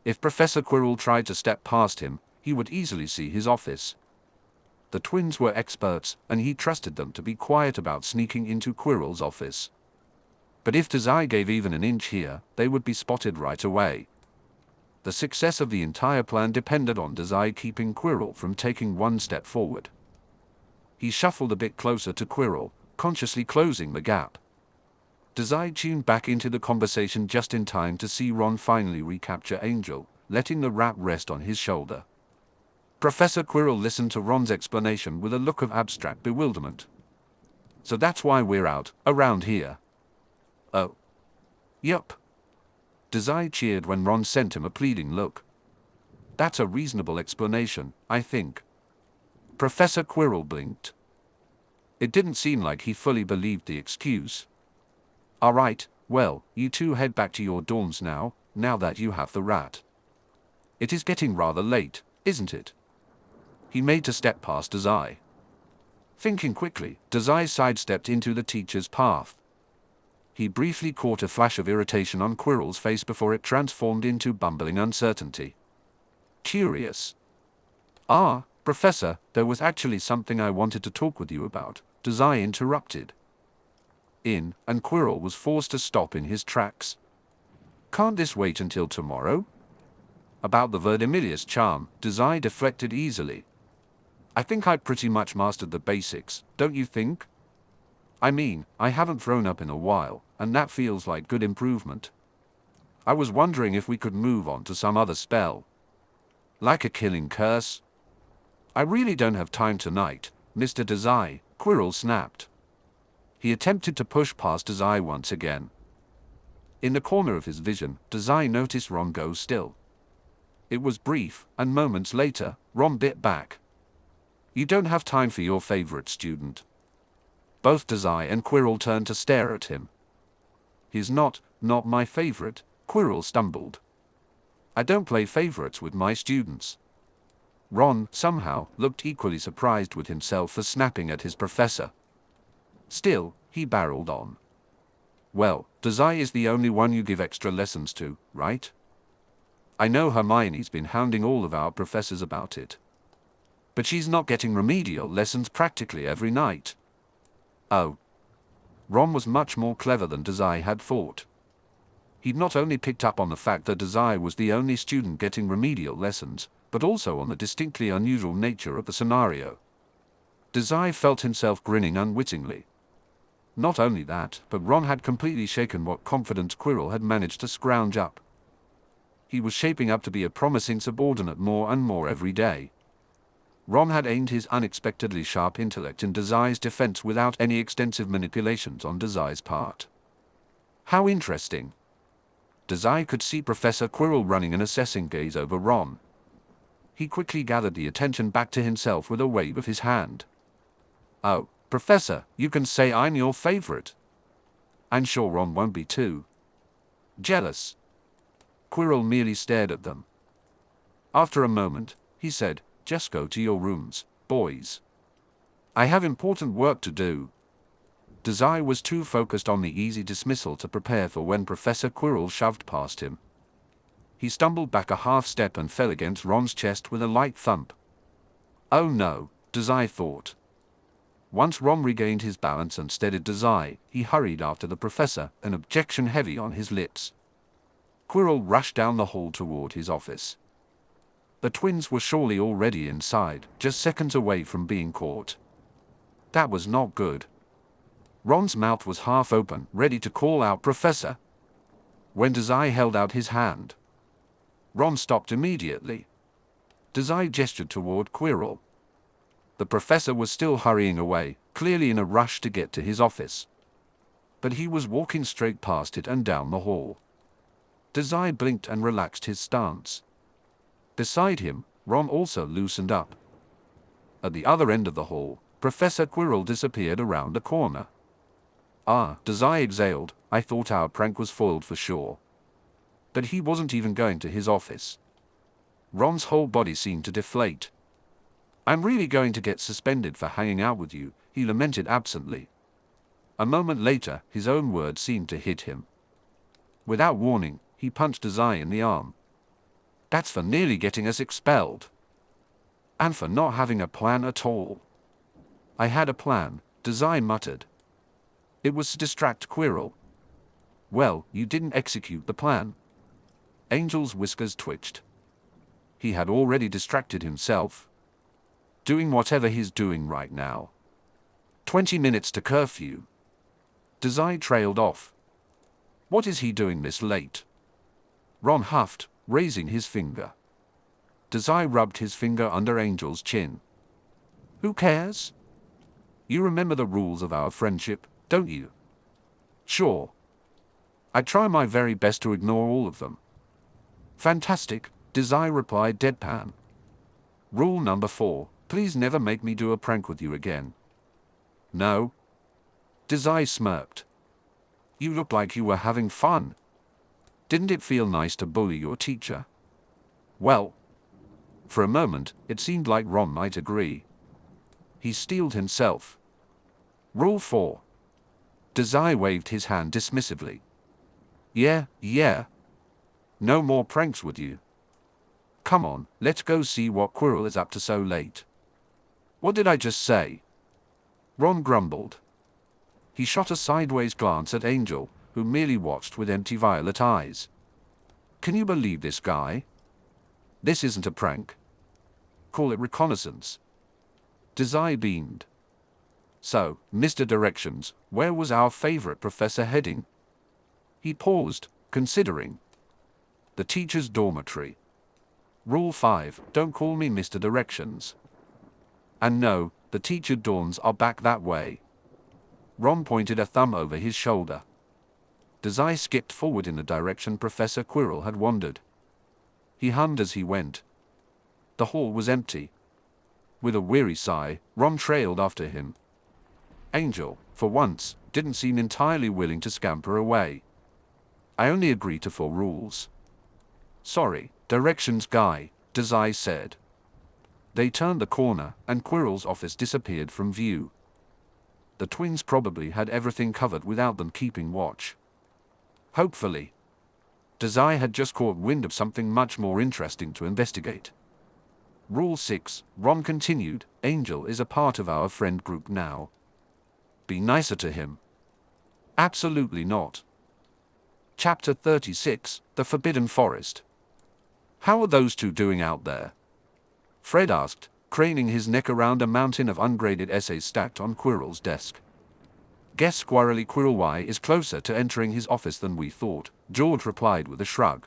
If Professor Quirrell tried to step past him, he would easily see his office. The twins were experts, and he trusted them to be quiet about sneaking into Quirrell's office. But if Dazai gave even an inch here, they would be spotted right away. The success of the entire plan depended on Dazai keeping Quirrell from taking one step forward. He shuffled a bit closer to Quirrell, consciously closing the gap. Dazai tuned back into the conversation just in time to see Ron finally recapture Angel, letting the rat rest on his shoulder. Professor Quirrell listened to Ron's explanation with a look of abstract bewilderment. So that's why we're out, around here. Oh. Yup. Dazai cheered when Ron sent him a pleading look. That's a reasonable explanation, I think. Professor Quirrell blinked. It didn't seem like he fully believed the excuse. All right, well, you two head back to your dorms now that you have the rat. It is getting rather late, isn't it? He made to step past Dazai. Thinking quickly, Dazai sidestepped into the teacher's path. He briefly caught a flash of irritation on Quirrell's face before it transformed into bumbling uncertainty. Curious. Ah, Professor, there was actually something I wanted to talk with you about, Dazai interrupted. And Quirrell was forced to stop in his tracks. Can't this wait until tomorrow? About the Verdimillious charm, Dazai deflected easily. I think I pretty much mastered the basics, don't you think? I mean, I haven't thrown up in a while, and that feels like good improvement. I was wondering if we could move on to some other spell. Like a killing curse? I really don't have time tonight, Mr. Dazai, Quirrell snapped. He attempted to push past Dazai once again. In the corner of his vision, Dazai noticed Ron go still. It was brief, and moments later, Ron bit back. You don't have time for your favorite student. Both Dazai and Quirrell turned to stare at him. He's not my favorite, Quirrell stumbled. I don't play favorites with my students. Ron, somehow, looked equally surprised with himself for snapping at his professor. Still, he barreled on. Well, Dazai is the only one you give extra lessons to, right? I know Hermione's been hounding all of our professors about it. But she's not getting remedial lessons practically every night. Oh. Ron was much more clever than Dazai had thought. He'd not only picked up on the fact that Dazai was the only student getting remedial lessons, but also on the distinctly unusual nature of the scenario. Dazai felt himself grinning unwittingly. Not only that, but Ron had completely shaken what confidence Quirrell had managed to scrounge up. He was shaping up to be a promising subordinate more and more every day. Ron had aimed his unexpectedly sharp intellect in Dazai's defense without any extensive manipulations on Dazai's part. How interesting. Dazai could see Professor Quirrell running an assessing gaze over Ron. He quickly gathered the attention back to himself with a wave of his hand. Oh, Professor, you can say I'm your favorite. I'm sure Ron won't be too jealous. Quirrell merely stared at them. After a moment, he said, just go to your rooms, boys. I have important work to do. Dazai was too focused on the easy dismissal to prepare for when Professor Quirrell shoved past him. He stumbled back a half step and fell against Ron's chest with a light thump. Oh no, Dazai thought. Once Ron regained his balance and steadied Dazai, he hurried after the professor, an objection heavy on his lips. Quirrell rushed down the hall toward his office. The twins were surely already inside, just seconds away from being caught. That was not good. Ron's mouth was half open, ready to call out Professor, when Dazai held out his hand. Ron stopped immediately. Dazai gestured toward Quirrell. The professor was still hurrying away, clearly in a rush to get to his office. But he was walking straight past it and down the hall. Dazai blinked and relaxed his stance. Beside him, Ron also loosened up. At the other end of the hall, Professor Quirrell disappeared around a corner. Ah, Dazai exhaled, I thought our prank was foiled for sure. But he wasn't even going to his office. Ron's whole body seemed to deflate. I'm really going to get suspended for hanging out with you, he lamented absently. A moment later, his own words seemed to hit him. Without warning, he punched Dazai in the arm. That's for nearly getting us expelled. And for not having a plan at all. I had a plan, Dazai muttered. It was to distract Quirrell. Well, you didn't execute the plan. Angel's whiskers twitched. He had already distracted himself. Doing whatever he's doing right now. 20 minutes to curfew. Dazai trailed off. What is he doing this late? Ron huffed, raising his finger. Dazai rubbed his finger under Angel's chin. Who cares? You remember the rules of our friendship, don't you? Sure. I try my very best to ignore all of them. Fantastic, Dazai replied deadpan. Rule number 4, please never make me do a prank with you again. No. Dazai smirked. You looked like you were having fun. Didn't it feel nice to bully your teacher? Well. For a moment, it seemed like Ron might agree. He steeled himself. Rule 4. Dazai waved his hand dismissively. Yeah. No more pranks with you. Come on, let's go see what Quirrell is up to so late. What did I just say? Ron grumbled. He shot a sideways glance at Angel, who merely watched with empty violet eyes. Can you believe this guy? This isn't a prank. Call it reconnaissance. Dazai beamed. So, Mr. Directions, where was our favorite professor heading? He paused, considering. The teacher's dormitory. Rule 5, don't call me Mr. Directions. And no, the teacher dorms are back that way. Ron pointed a thumb over his shoulder. Dazai skipped forward in the direction Professor Quirrell had wandered. He hummed as he went. The hall was empty. With a weary sigh, Ron trailed after him. Angel, for once, didn't seem entirely willing to scamper away. I only agree to 4 rules. Sorry, directions guy, Dazai said. They turned the corner, and Quirrell's office disappeared from view. The twins probably had everything covered without them keeping watch. Hopefully. Dazai had just caught wind of something much more interesting to investigate. Rule 6, Ron continued, Angel is a part of our friend group now. Be nicer to him. Absolutely not. Chapter 36, The Forbidden Forest. How are those two doing out there? Fred asked, craning his neck around a mountain of ungraded essays stacked on Quirrell's desk. Guess Squirrely Quirrell Y is closer to entering his office than we thought, George replied with a shrug.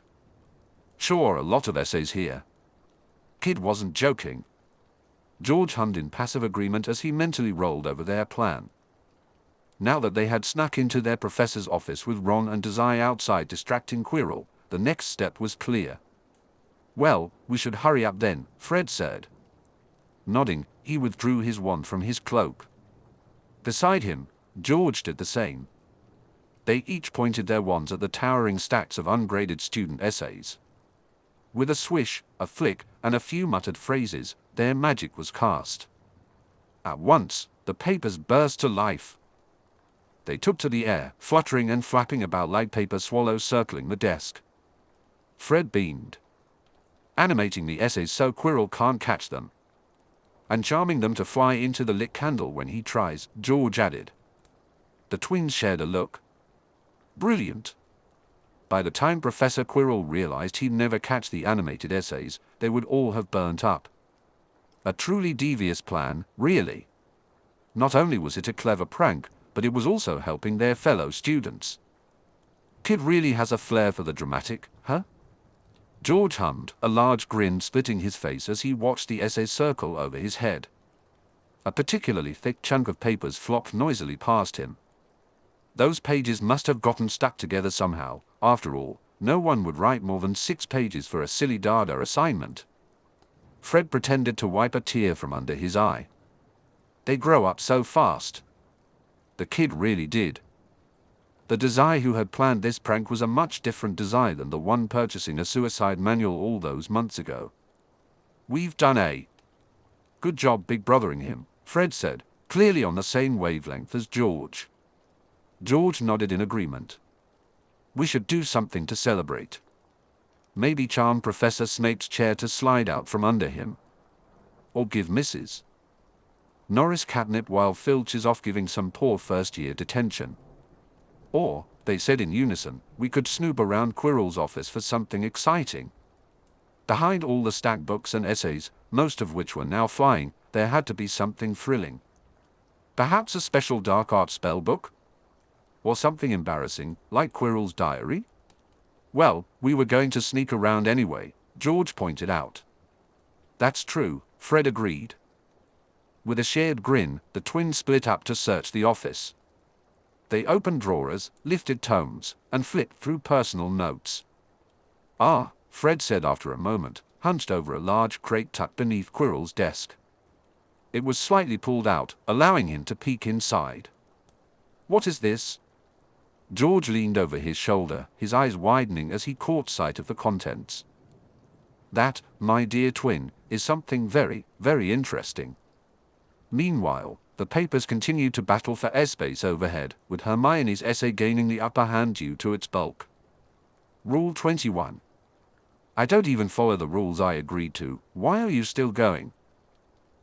Sure, a lot of essays here. Kid wasn't joking. George hummed in passive agreement as he mentally rolled over their plan. Now that they had snuck into their professor's office with Ron and Dazai outside distracting Quirrell, the next step was clear. Well, we should hurry up then, Fred said. Nodding, he withdrew his wand from his cloak. Beside him, George did the same. They each pointed their wands at the towering stacks of ungraded student essays. With a swish, a flick, and a few muttered phrases, their magic was cast. At once, the papers burst to life. They took to the air, fluttering and flapping about like paper swallows circling the desk. Fred beamed. Animating the essays so Quirrell can't catch them. And charming them to fly into the lit candle when he tries, George added. The twins shared a look. Brilliant. By the time Professor Quirrell realized he'd never catch the animated essays, they would all have burnt up. A truly devious plan, really. Not only was it a clever prank, but it was also helping their fellow students. Kid really has a flair for the dramatic, huh? George hummed, a large grin splitting his face as he watched the essays circle over his head. A particularly thick chunk of papers flopped noisily past him. Those pages must have gotten stuck together somehow. After all, no one would write more than 6 pages for a silly Dada assignment. Fred pretended to wipe a tear from under his eye. They grow up so fast. The kid really did. The Dazai who had planned this prank was a much different Dazai than the one purchasing a suicide manual all those months ago. We've done a good job big brothering him, Fred said, clearly on the same wavelength as George. George nodded in agreement. We should do something to celebrate. Maybe charm Professor Snape's chair to slide out from under him. Or give Mrs. Norris catnip while Filch is off giving some poor first-year detention. Or, they said in unison, we could snoop around Quirrell's office for something exciting. Behind all the stacked books and essays, most of which were now flying, there had to be something thrilling. Perhaps a special dark art spell book? Or something embarrassing, like Quirrell's diary? Well, we were going to sneak around anyway, George pointed out. That's true, Fred agreed. With a shared grin, the twins split up to search the office. They opened drawers, lifted tomes, and flipped through personal notes. Ah, Fred said after a moment, hunched over a large crate tucked beneath Quirrell's desk. It was slightly pulled out, allowing him to peek inside. What is this? George leaned over his shoulder, his eyes widening as he caught sight of the contents. That, my dear twin, is something very, very interesting. Meanwhile, the papers continued to battle for airspace overhead, with Hermione's essay gaining the upper hand due to its bulk. Rule 21. I don't even follow the rules I agreed to. Why are you still going?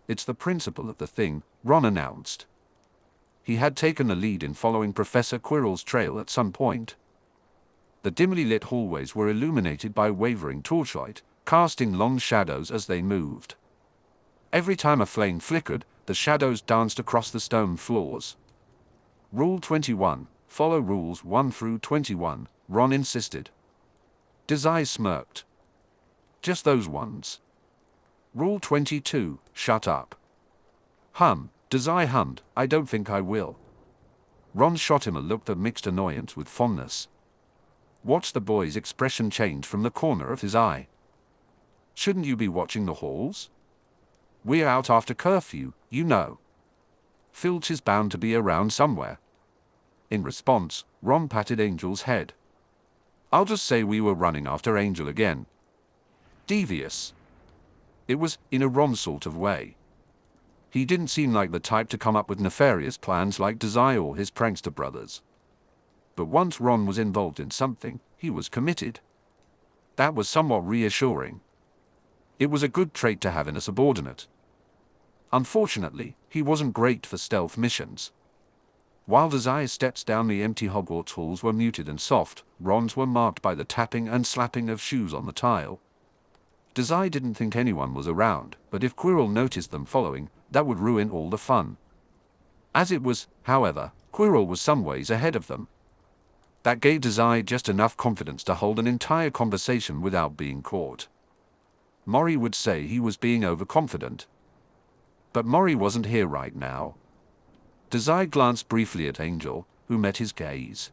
It's the principle of the thing, Ron announced. He had taken the lead in following Professor Quirrell's trail at some point. The dimly lit hallways were illuminated by wavering torchlight, casting long shadows as they moved. Every time a flame flickered, the shadows danced across the stone floors. Rule 21. Follow rules 1 through 21, Ron insisted. Dazai smirked. Just those ones. Rule 22. Shut up. Dazai hummed, I don't think I will. Ron shot him a look that mixed annoyance with fondness. Watched the boy's expression change from the corner of his eye. Shouldn't you be watching the halls? We're out after curfew, you know. Filch is bound to be around somewhere. In response, Ron patted Angel's head. I'll just say we were running after Angel again. Devious. It was, in a Ron sort of way. He didn't seem like the type to come up with nefarious plans like Dazai or his prankster brothers. But once Ron was involved in something, he was committed. That was somewhat reassuring. It was a good trait to have in a subordinate. Unfortunately, he wasn't great for stealth missions. While Dazai's steps down the empty Hogwarts halls were muted and soft, Ron's were marked by the tapping and slapping of shoes on the tile. Dazai didn't think anyone was around, but if Quirrell noticed them following, that would ruin all the fun. As it was, however, Quirrell was some ways ahead of them. That gave Dazai just enough confidence to hold an entire conversation without being caught. Mori would say he was being overconfident. But Mori wasn't here right now. Dazai glanced briefly at Angel, who met his gaze.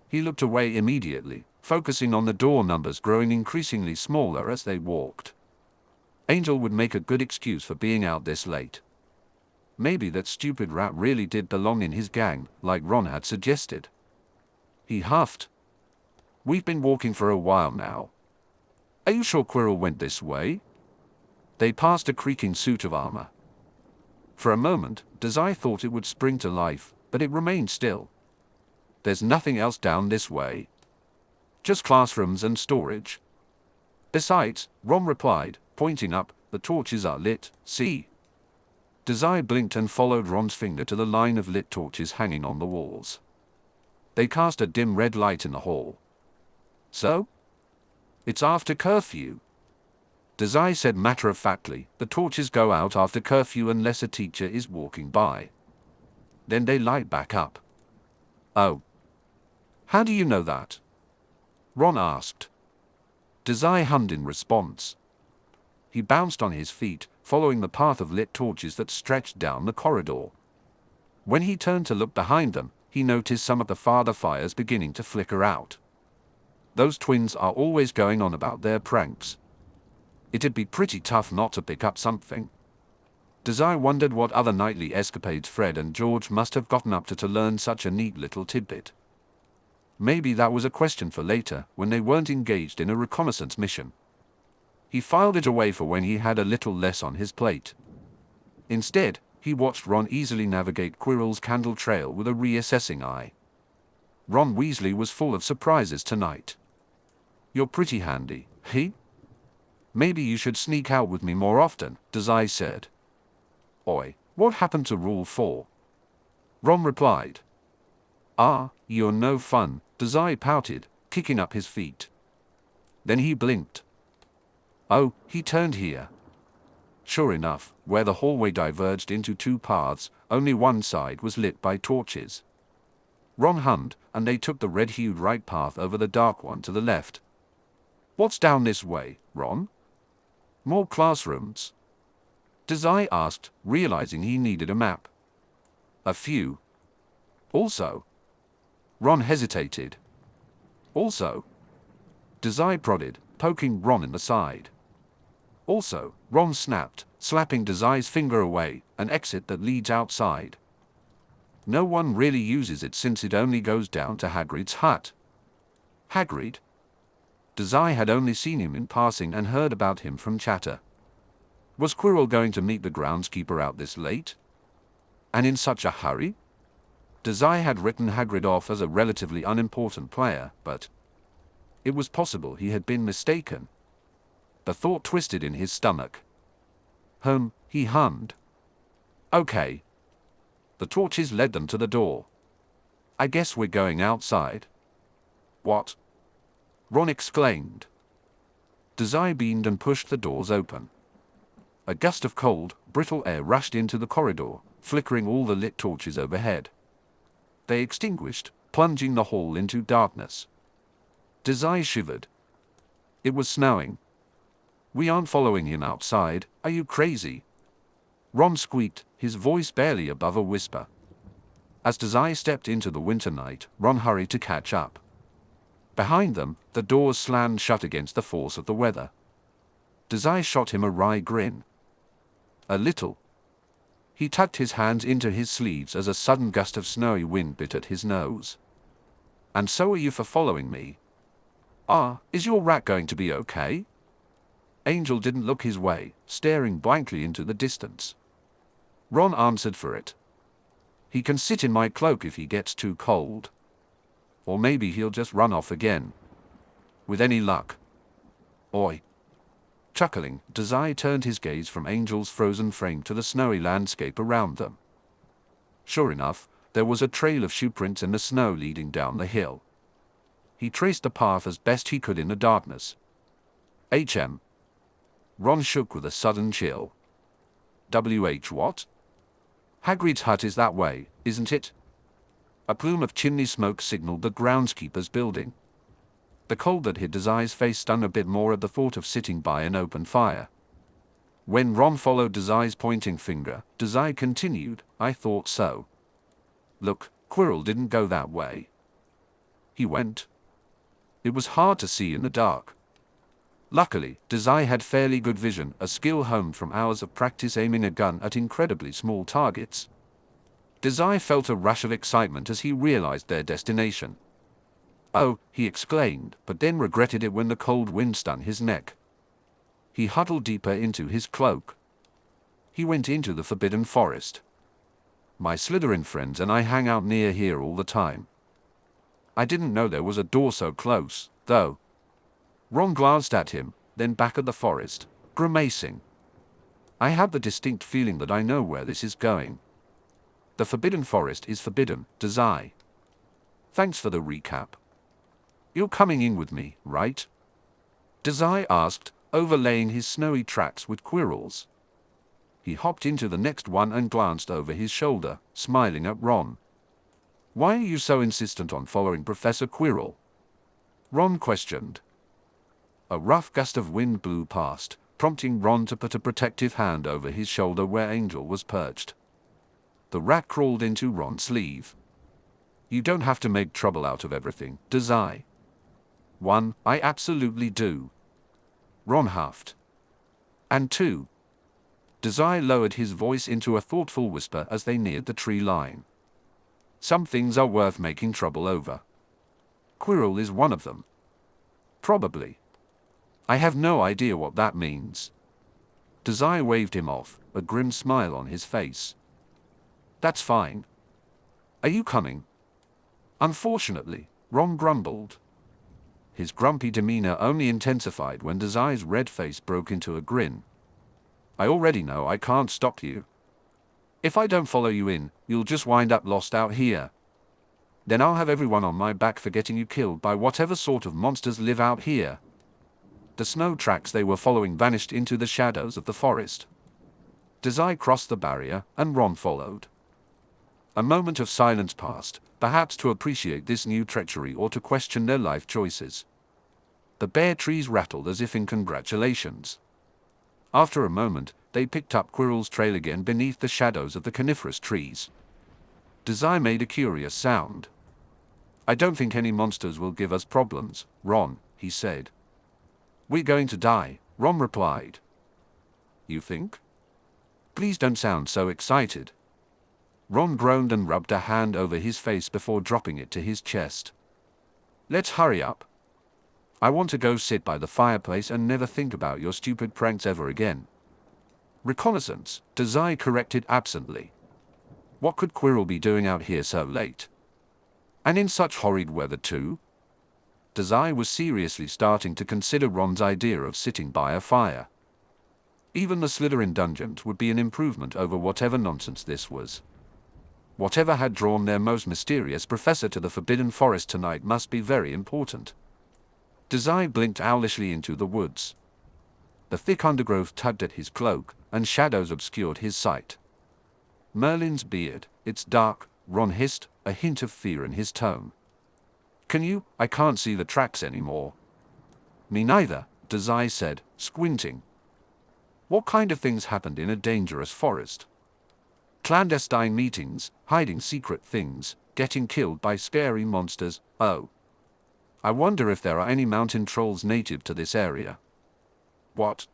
He looked away immediately, focusing on the door numbers growing increasingly smaller as they walked. Angel would make a good excuse for being out this late. Maybe that stupid rat really did belong in his gang, like Ron had suggested. He huffed. We've been walking for a while now. Are you sure Quirrell went this way? They passed a creaking suit of armor. For a moment, Dazai thought it would spring to life, but it remained still. There's nothing else down this way. Just classrooms and storage. Besides, Ron replied, pointing up, the torches are lit, see? Dazai blinked and followed Ron's finger to the line of lit torches hanging on the walls. They cast a dim red light in the hall. So? It's after curfew. Dazai said matter-of-factly, the torches go out after curfew unless a teacher is walking by. Then they light back up. Oh. How do you know that? Ron asked. Dazai hummed in response. He bounced on his feet, following the path of lit torches that stretched down the corridor. When he turned to look behind them, he noticed some of the farther fires beginning to flicker out. Those twins are always going on about their pranks. It'd be pretty tough not to pick up something. Dazai wondered what other nightly escapades Fred and George must have gotten up to learn such a neat little tidbit. Maybe that was a question for later, when they weren't engaged in a reconnaissance mission. He filed it away for when he had a little less on his plate. Instead, he watched Ron easily navigate Quirrell's candle trail with a reassessing eye. Ron Weasley was full of surprises tonight. You're pretty handy, he? Maybe you should sneak out with me more often, Dazai said. Oi, what happened to Rule 4? Ron replied. Ah, you're no fun, Dazai pouted, kicking up his feet. Then he blinked. Oh, he turned here. Sure enough, where the hallway diverged into two paths, only one side was lit by torches. Ron hummed, and they took the red-hued right path over the dark one to the left. What's down this way, Ron? More classrooms? Dazai asked, realizing he needed a map. A few. Also. Ron hesitated. Also. Dazai prodded, poking Ron in the side. Also, Ron snapped, slapping Dazai's finger away, an exit that leads outside. No one really uses it since it only goes down to Hagrid's hut. Hagrid? Dazai had only seen him in passing and heard about him from chatter. Was Quirrell going to meet the groundskeeper out this late? And in such a hurry? Dazai had written Hagrid off as a relatively unimportant player, but it was possible he had been mistaken. The thought twisted in his stomach. He hummed. Okay. The torches led them to the door. I guess we're going outside. What? Ron exclaimed. Dazai beamed and pushed the doors open. A gust of cold, brittle air rushed into the corridor, flickering all the lit torches overhead. They extinguished, plunging the hall into darkness. Dazai shivered. It was snowing. We aren't following him outside, are you crazy? Ron squeaked, his voice barely above a whisper. As Dazai stepped into the winter night, Ron hurried to catch up. Behind them, the doors slammed shut against the force of the weather. Dazai shot him a wry grin. A little. He tucked his hands into his sleeves as a sudden gust of snowy wind bit at his nose. And so are you for following me? Is your rat going to be okay? Angel didn't look his way, staring blankly into the distance. Ron answered for it. He can sit in my cloak if he gets too cold. Or maybe he'll just run off again. With any luck. Oi. Chuckling, Dazai turned his gaze from Angel's frozen frame to the snowy landscape around them. Sure enough, there was a trail of shoe prints in the snow leading down the hill. He traced the path as best he could in the darkness. HM. Ron shook with a sudden chill. WH what? Hagrid's hut is that way, isn't it? A plume of chimney smoke signaled the groundskeeper's building. The cold that hit Dazai's face stung a bit more at the thought of sitting by an open fire. When Ron followed Dazai's pointing finger, Dazai continued, I thought so. Look, Quirrell didn't go that way. He went. It was hard to see in the dark. Luckily, Dazai had fairly good vision, a skill honed from hours of practice aiming a gun at incredibly small targets. Dazai felt a rush of excitement as he realized their destination. Oh, he exclaimed, but then regretted it when the cold wind stung his neck. He huddled deeper into his cloak. He went into the Forbidden Forest. My Slytherin friends and I hang out near here all the time. I didn't know there was a door so close, though. Ron glanced at him, then back at the forest, grimacing. I have the distinct feeling that I know where this is going. The Forbidden Forest is forbidden, Dazai. Thanks for the recap. You're coming in with me, right? Dazai asked, overlaying his snowy tracks with Quirrell's. He hopped into the next one and glanced over his shoulder, smiling at Ron. Why are you so insistent on following Professor Quirrell? Ron questioned. A rough gust of wind blew past, prompting Ron to put a protective hand over his shoulder where Angel was perched. The rat crawled into Ron's sleeve. You don't have to make trouble out of everything, Dazai. 1, I absolutely do. Ron huffed. And 2. Dazai lowered his voice into a thoughtful whisper as they neared the tree line. Some things are worth making trouble over. Quirrell is one of them. Probably. I have no idea what that means. Dazai waved him off, a grim smile on his face. That's fine. Are you coming? Unfortunately, Ron grumbled. His grumpy demeanor only intensified when Dazai's red face broke into a grin. I already know I can't stop you. If I don't follow you in, you'll just wind up lost out here. Then I'll have everyone on my back for getting you killed by whatever sort of monsters live out here. The snow tracks they were following vanished into the shadows of the forest. Dazai crossed the barrier, and Ron followed. A moment of silence passed, perhaps to appreciate this new treachery or to question their life choices. The bare trees rattled as if in congratulations. After a moment, they picked up Quirrell's trail again beneath the shadows of the coniferous trees. Dazai made a curious sound. "I don't think any monsters will give us problems, Ron," he said. "We're going to die," Ron replied. "You think?" "Please don't sound so excited." Ron groaned and rubbed a hand over his face before dropping it to his chest. "Let's hurry up. I want to go sit by the fireplace and never think about your stupid pranks ever again." "Reconnaissance," Dazai corrected absently. What could Quirrell be doing out here so late? And in such horrid weather too? Dazai was seriously starting to consider Ron's idea of sitting by a fire. Even the Slytherin dungeons would be an improvement over whatever nonsense this was. Whatever had drawn their most mysterious professor to the Forbidden Forest tonight must be very important. Dazai blinked owlishly into the woods. The thick undergrowth tugged at his cloak, and shadows obscured his sight. "Merlin's beard, it's dark," Ron hissed, a hint of fear in his tone. I can't see the tracks anymore." "Me neither," Dazai said, squinting. "What kind of things happened in a dangerous forest? Clandestine meetings, hiding secret things, getting killed by scary monsters. Oh. I wonder if there are any mountain trolls native to this area." "What?"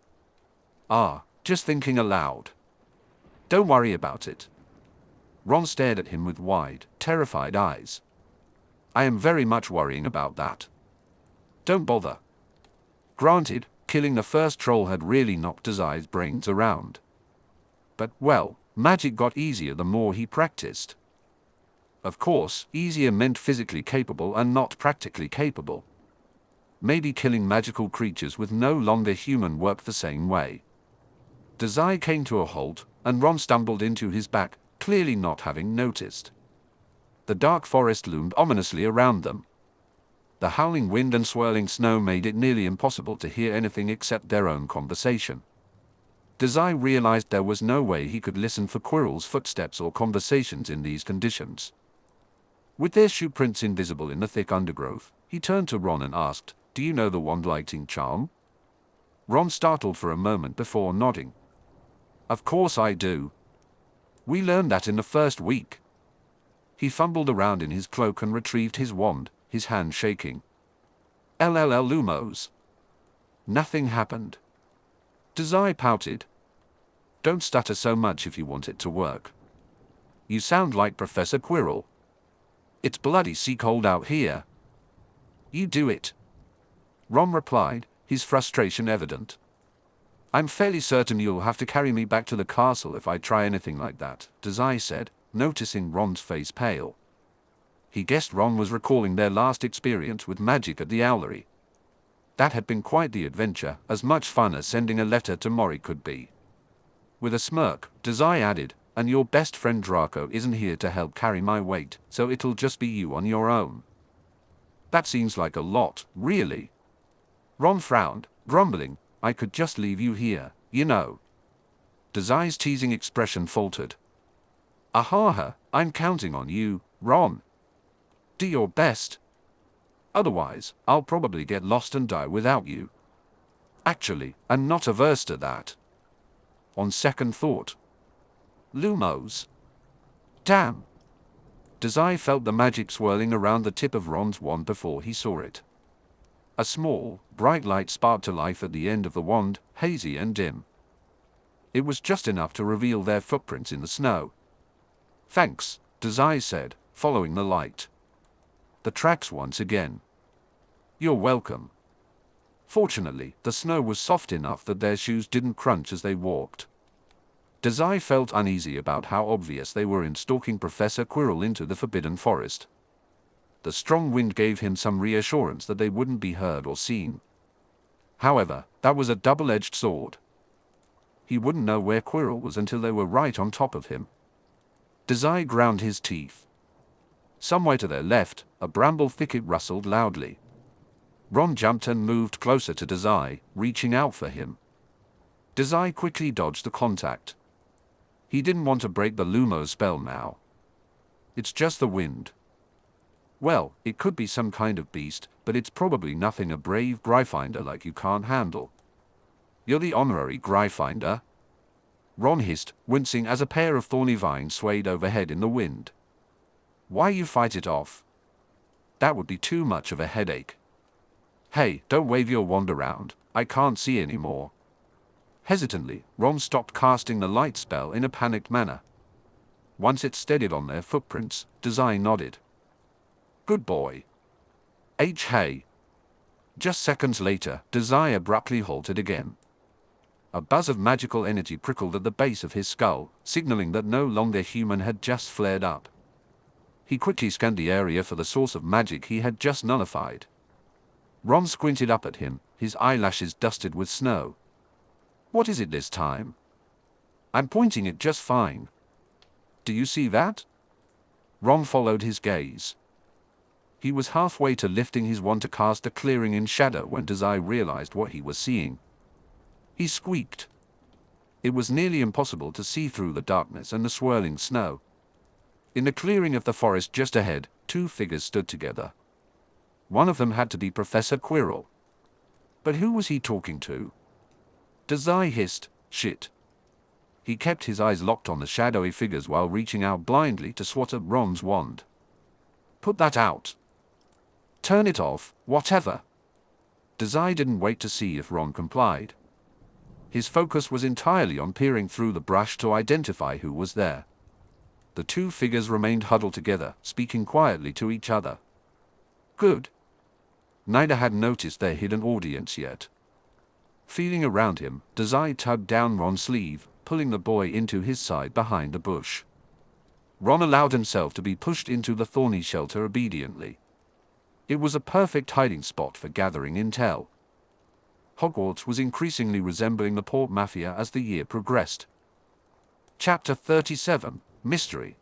Just thinking aloud." "Don't worry about it." Ron stared at him with wide, terrified eyes. "I am very much worrying about that." "Don't bother." Granted, killing the first troll had really knocked Dazai's brains around. But, well, magic got easier the more he practiced. Of course, easier meant physically capable and not practically capable. Maybe killing magical creatures with no longer human worked the same way. Dazai came to a halt, and Ron stumbled into his back, clearly not having noticed. The dark forest loomed ominously around them. The howling wind and swirling snow made it nearly impossible to hear anything except their own conversation. Dazai realized there was no way he could listen for Quirrell's footsteps or conversations in these conditions. With their shoe prints invisible in the thick undergrowth, he turned to Ron and asked, "Do you know the wand lighting charm?" Ron startled for a moment before nodding. "Of course I do. We learned that in the first week." He fumbled around in his cloak and retrieved his wand, his hand shaking. "LLL Lumos." Nothing happened. Dazai pouted. "Don't stutter so much if you want it to work. You sound like Professor Quirrell. It's bloody sea cold out here." "You do it," Ron replied, his frustration evident. "I'm fairly certain you'll have to carry me back to the castle if I try anything like that," Dazai said, noticing Ron's face pale. He guessed Ron was recalling their last experience with magic at the owlery. That had been quite the adventure, as much fun as sending a letter to Mori could be. With a smirk, Dazai added, "And your best friend Draco isn't here to help carry my weight, so it'll just be you on your own." "That seems like a lot, really." Ron frowned, grumbling, "I could just leave you here, you know." Dazai's teasing expression faltered. "Ahaha, I'm counting on you, Ron. Do your best. Otherwise, I'll probably get lost and die without you. Actually, I'm not averse to that. On second thought. Lumos. Damn." Dazai felt the magic swirling around the tip of Ron's wand before he saw it. A small, bright light sparked to life at the end of the wand, hazy and dim. It was just enough to reveal their footprints in the snow. "Thanks," Dazai said, following the light. "The tracks once again." "You're welcome." Fortunately, the snow was soft enough that their shoes didn't crunch as they walked. Dazai felt uneasy about how obvious they were in stalking Professor Quirrell into the Forbidden Forest. The strong wind gave him some reassurance that they wouldn't be heard or seen. However, that was a double-edged sword. He wouldn't know where Quirrell was until they were right on top of him. Dazai ground his teeth. Somewhere to their left, a bramble thicket rustled loudly. Ron jumped and moved closer to Dazai, reaching out for him. Dazai quickly dodged the contact. He didn't want to break the Lumo spell now. "It's just the wind." "Well, it could be some kind of beast, but it's probably nothing a brave Gryffindor like you can't handle." You're the honorary Gryffindor? Ron hissed, wincing as a pair of thorny vines swayed overhead in the wind. Why you fight it off? That would be too much of a headache. Hey, don't wave your wand around, I can't see anymore. Hesitantly, Ron stopped casting the light spell in a panicked manner. Once it steadied on their footprints, Dazai nodded. Good boy. Hey. Just seconds later, Dazai abruptly halted again. A buzz of magical energy prickled at the base of his skull, signaling that no longer human had just flared up. He quickly scanned the area for the source of magic he had just nullified. Ron squinted up at him, his eyelashes dusted with snow. What is it this time? I'm pointing it just fine. Do you see that? Ron followed his gaze. He was halfway to lifting his wand to cast a clearing in shadow when Dazai realized what he was seeing. He squeaked. It was nearly impossible to see through the darkness and the swirling snow. In the clearing of the forest just ahead, two figures stood together. One of them had to be Professor Quirrell. But who was he talking to? Dazai hissed, shit. He kept his eyes locked on the shadowy figures while reaching out blindly to swat at Ron's wand. Put that out. Turn it off, whatever. Dazai didn't wait to see if Ron complied. His focus was entirely on peering through the brush to identify who was there. The two figures remained huddled together, speaking quietly to each other. Good. Neither had noticed their hidden audience yet. Feeling around him, Dazai tugged down Ron's sleeve, pulling the boy into his side behind the bush. Ron allowed himself to be pushed into the thorny shelter obediently. It was a perfect hiding spot for gathering intel. Hogwarts was increasingly resembling the Port Mafia as the year progressed. Chapter 37, Mystery.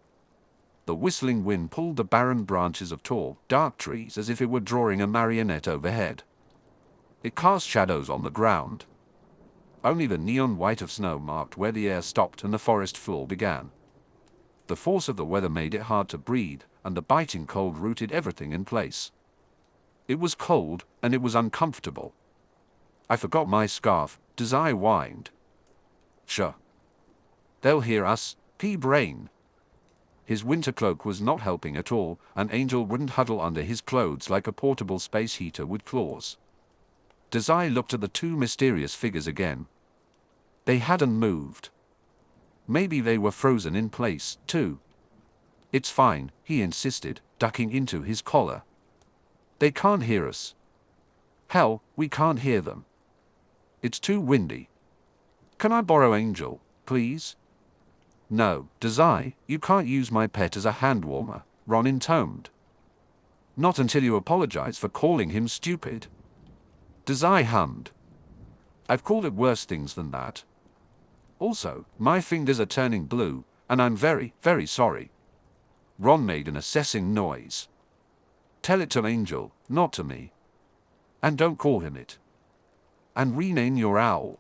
The whistling wind pulled the barren branches of tall, dark trees as if it were drawing a marionette overhead. It cast shadows on the ground. Only the neon white of snow marked where the air stopped and the forest floor began. The force of the weather made it hard to breathe, and the biting cold rooted everything in place. It was cold, and it was uncomfortable. I forgot my scarf, Dazai whined. Sure. They'll hear us, P-brain. His winter cloak was not helping at all, and Angel wouldn't huddle under his clothes like a portable space heater with claws. Dazai looked at the two mysterious figures again. They hadn't moved. Maybe they were frozen in place, too. It's fine, he insisted, ducking into his collar. They can't hear us. Hell, we can't hear them. It's too windy. Can I borrow Angel, please? No, Dazai, you can't use my pet as a hand warmer, Ron intoned. Not until you apologize for calling him stupid. Dazai hummed. I've called it worse things than that. Also, my fingers are turning blue, and I'm very, very sorry. Ron made an assessing noise. Tell it to Angel, not to me. And don't call him it. And rename your owl.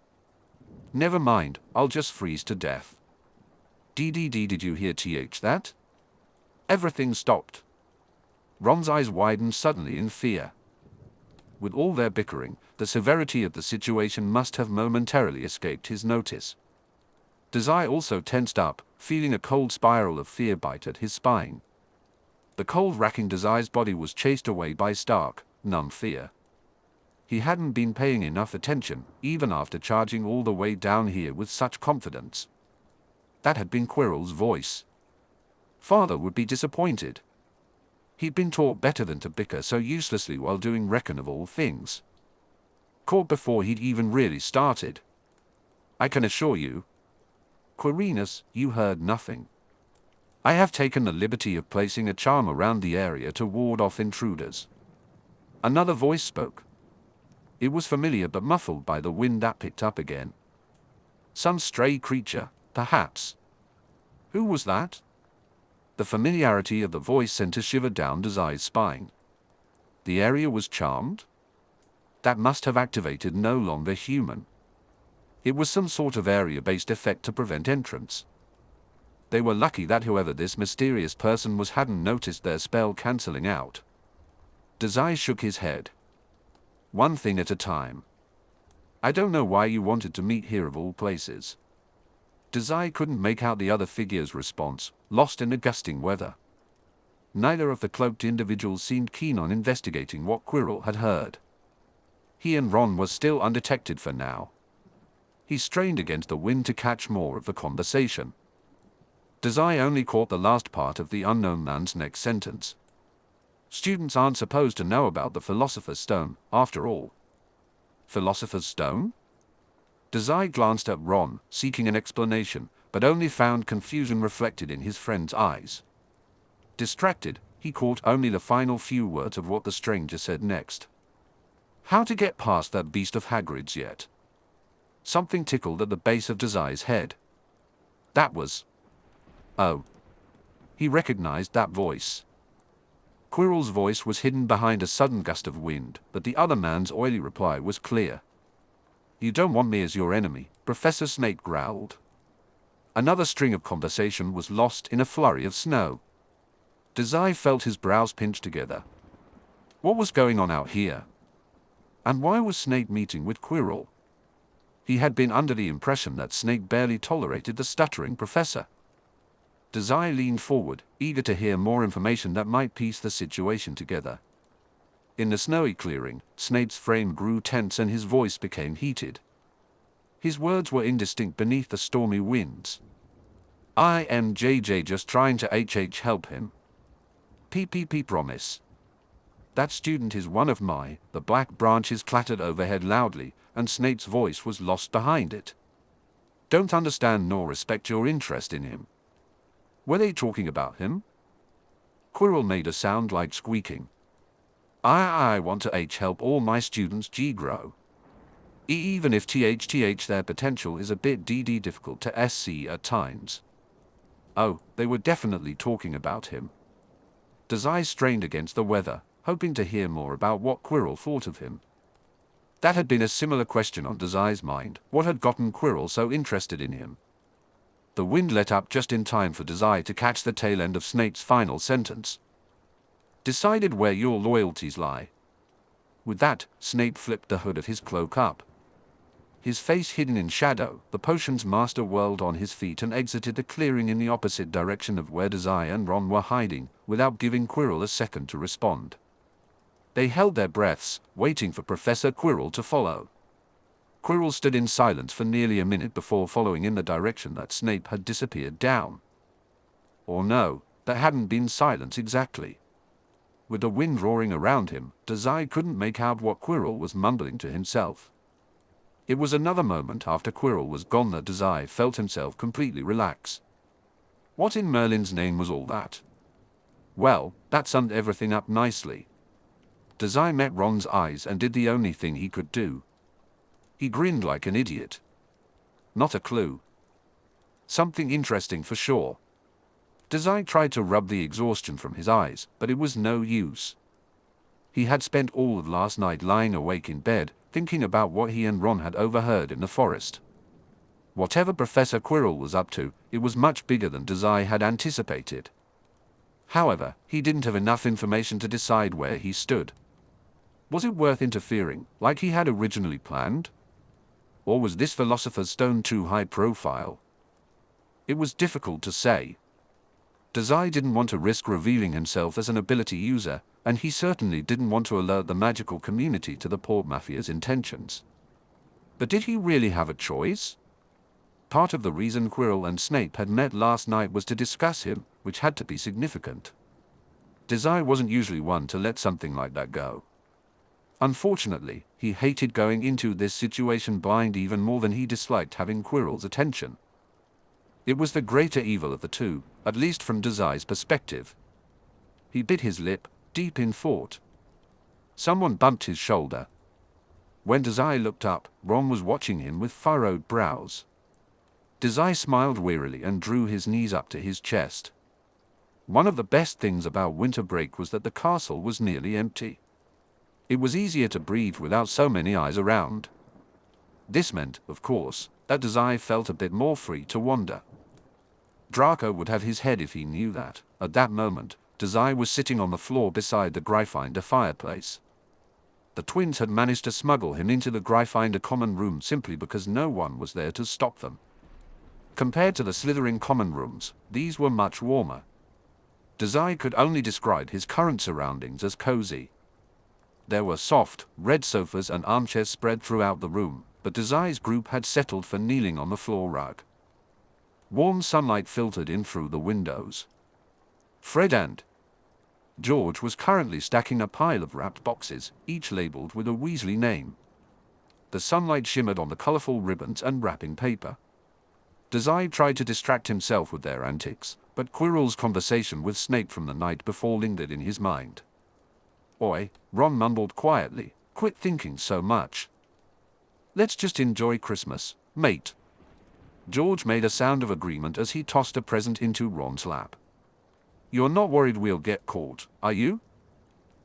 Never mind, I'll just freeze to death. DDD, did you hear that? Everything stopped. Ron's eyes widened suddenly in fear. With all their bickering, the severity of the situation must have momentarily escaped his notice. Dazai also tensed up, feeling a cold spiral of fear bite at his spine. The cold racking Dazai's body was chased away by stark, numb fear. He hadn't been paying enough attention, even after charging all the way down here with such confidence. That had been Quirrell's voice. Father would be disappointed. He'd been taught better than to bicker so uselessly while doing reckon of all things. Caught before he'd even really started. I can assure you. Quirinus, you heard nothing. I have taken the liberty of placing a charm around the area to ward off intruders. Another voice spoke. It was familiar but muffled by the wind that picked up again. Some stray creature, perhaps. Who was that? The familiarity of the voice sent a shiver down Dazai's spine. The area was charmed? That must have activated no longer human. It was some sort of area-based effect to prevent entrance. They were lucky that whoever this mysterious person was hadn't noticed their spell cancelling out. Dazai shook his head. One thing at a time. I don't know why you wanted to meet here of all places. Dazai couldn't make out the other figure's response, lost in the gusting weather. Neither of the cloaked individuals seemed keen on investigating what Quirrell had heard. He and Ron were still undetected for now. He strained against the wind to catch more of the conversation. Dazai only caught the last part of the unknown man's next sentence. Students aren't supposed to know about the Philosopher's Stone, after all. Philosopher's Stone? Dazai glanced at Ron, seeking an explanation, but only found confusion reflected in his friend's eyes. Distracted, he caught only the final few words of what the stranger said next. How to get past that beast of Hagrid's yet? Something tickled at the base of Dazai's head. That was... Oh. He recognized that voice. Quirrell's voice was hidden behind a sudden gust of wind, but the other man's oily reply was clear. You don't want me as your enemy, Professor Snape growled. Another string of conversation was lost in a flurry of snow. Dazai felt his brows pinch together. What was going on out here? And why was Snape meeting with Quirrell? He had been under the impression that Snape barely tolerated the stuttering professor. Dazai leaned forward, eager to hear more information that might piece the situation together. In the snowy clearing, Snape's frame grew tense and his voice became heated. His words were indistinct beneath the stormy winds. I am JJ just trying to help him. PPP promise. That student is one of my... The black branches clattered overhead loudly, and Snape's voice was lost behind it. Don't understand nor respect your interest in him. Were they talking about him? Quirrell made a sound like squeaking. I want to help all my students grow. Even if their potential is a bit difficult to see at times. Oh, they were definitely talking about him. Dazai strained against the weather, hoping to hear more about what Quirrell thought of him. That had been a similar question on Dazai's mind. What had gotten Quirrell so interested in him? The wind let up just in time for Dazai to catch the tail end of Snape's final sentence. Decided where your loyalties lie. With that, Snape flipped the hood of his cloak up. His face hidden in shadow, the potion's master whirled on his feet and exited the clearing in the opposite direction of where Dazai and Ron were hiding, without giving Quirrell a second to respond. They held their breaths, waiting for Professor Quirrell to follow. Quirrell stood in silence for nearly a minute before following in the direction that Snape had disappeared down. Or no, that hadn't been silence exactly. With the wind roaring around him, Dazai couldn't make out what Quirrell was mumbling to himself. It was another moment after Quirrell was gone that Dazai felt himself completely relax. What in Merlin's name was all that? Well, that summed everything up nicely. Dazai met Ron's eyes and did the only thing he could do. He grinned like an idiot. Not a clue. Something interesting for sure. Dazai tried to rub the exhaustion from his eyes, but it was no use. He had spent all of last night lying awake in bed, thinking about what he and Ron had overheard in the forest. Whatever Professor Quirrell was up to, it was much bigger than Dazai had anticipated. However, he didn't have enough information to decide where he stood. Was it worth interfering, like he had originally planned? Or was this Philosopher's Stone too high profile? It was difficult to say. Dazai didn't want to risk revealing himself as an ability user, and he certainly didn't want to alert the magical community to the Port Mafia's intentions. But did he really have a choice? Part of the reason Quirrell and Snape had met last night was to discuss him, which had to be significant. Dazai wasn't usually one to let something like that go. Unfortunately, he hated going into this situation blind even more than he disliked having Quirrell's attention. It was the greater evil of the two, at least from Dazai's perspective. He bit his lip, deep in thought. Someone bumped his shoulder. When Dazai looked up, Ron was watching him with furrowed brows. Dazai smiled wearily and drew his knees up to his chest. One of the best things about winter break was that the castle was nearly empty. It was easier to breathe without so many eyes around. This meant, of course, that Dazai felt a bit more free to wander. Draco would have his head if he knew that, at that moment, Dazai was sitting on the floor beside the Gryffindor fireplace. The twins had managed to smuggle him into the Gryffindor common room simply because no one was there to stop them. Compared to the Slytherin common rooms, these were much warmer. Dazai could only describe his current surroundings as cozy. There were soft, red sofas and armchairs spread throughout the room, but Dazai's group had settled for kneeling on the floor rug. Warm sunlight filtered in through the windows. Fred and George was currently stacking a pile of wrapped boxes, each labeled with a Weasley name. The sunlight shimmered on the colorful ribbons and wrapping paper. Dazai tried to distract himself with their antics, but Quirrell's conversation with Snape from the night before lingered in his mind. "Oi," Ron mumbled quietly, "quit thinking so much. Let's just enjoy Christmas, mate." George made a sound of agreement as he tossed a present into Ron's lap. "You're not worried we'll get caught, are you?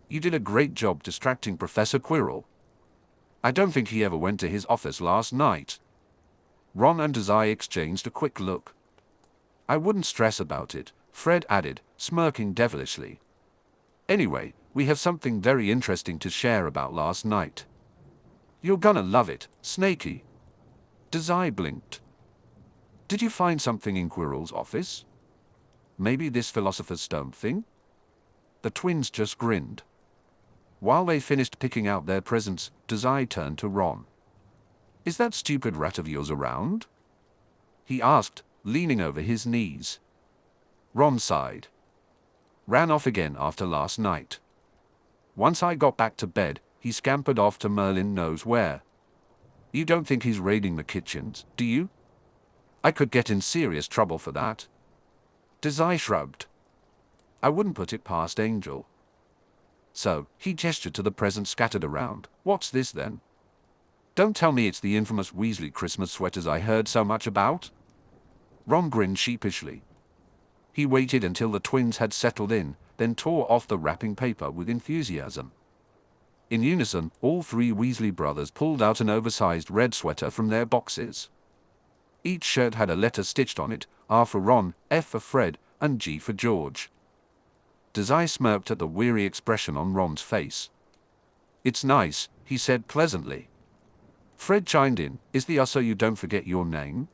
You did a great job distracting Professor Quirrell. I don't think he ever went to his office last night." Ron and Dazai exchanged a quick look. "I wouldn't stress about it," Fred added, smirking devilishly. "Anyway, we have something very interesting to share about last night. You're gonna love it, Snakey." Dazai blinked. "Did you find something in Quirrell's office? Maybe this Philosopher's Stone thing?" The twins just grinned. While they finished picking out their presents, Dazai turned to Ron. "Is that stupid rat of yours around?" he asked, leaning over his knees. Ron sighed. "Ran off again after last night. Once I got back to bed, he scampered off to Merlin knows where. You don't think he's raiding the kitchens, do you? I could get in serious trouble for that." Dazai shrugged. "I wouldn't put it past Angel." So, he gestured to the presents scattered around. "What's this then? Don't tell me it's the infamous Weasley Christmas sweaters I heard so much about?" Ron grinned sheepishly. He waited until the twins had settled in, then tore off the wrapping paper with enthusiasm. In unison, all three Weasley brothers pulled out an oversized red sweater from their boxes. Each shirt had a letter stitched on it, R for Ron, F for Fred, and G for George. Dazai smirked at the weary expression on Ron's face. "It's nice," he said pleasantly. Fred chimed in, "Is the so you don't forget your name?"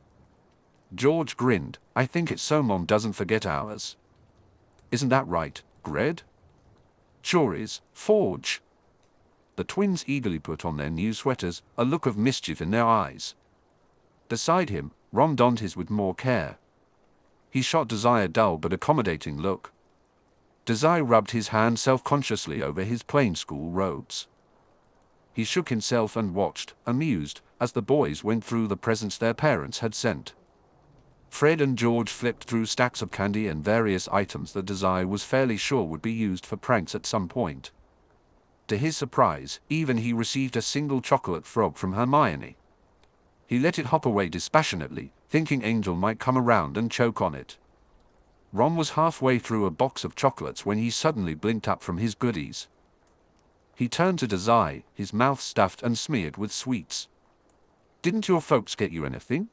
George grinned, "I think it's so Mom doesn't forget ours. Isn't that right, Gred?" "Sure is, Forge." The twins eagerly put on their new sweaters, a look of mischief in their eyes. Beside him, Ron donned his with more care. He shot Dazai a dull but accommodating look. Dazai rubbed his hand self-consciously over his plain school robes. He shook himself and watched, amused, as the boys went through the presents their parents had sent. Fred and George flipped through stacks of candy and various items that Dazai was fairly sure would be used for pranks at some point. To his surprise, even he received a single chocolate frog from Hermione. He let it hop away dispassionately, thinking Angel might come around and choke on it. Ron was halfway through a box of chocolates when he suddenly blinked up from his goodies. He turned to Dazai, his mouth stuffed and smeared with sweets. "Didn't your folks get you anything?"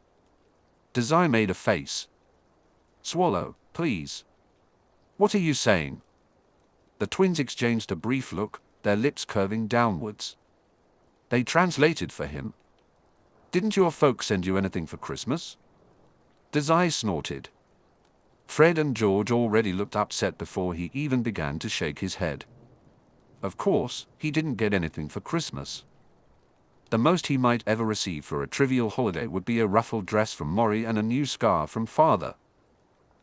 Dazai made a face. "Swallow, please." "What are you saying?" The twins exchanged a brief look, their lips curving downwards. They translated for him. "Didn't your folks send you anything for Christmas?" Dazai snorted. Fred and George already looked upset before he even began to shake his head. Of course, he didn't get anything for Christmas. The most he might ever receive for a trivial holiday would be a ruffled dress from Maury and a new scarf from Father.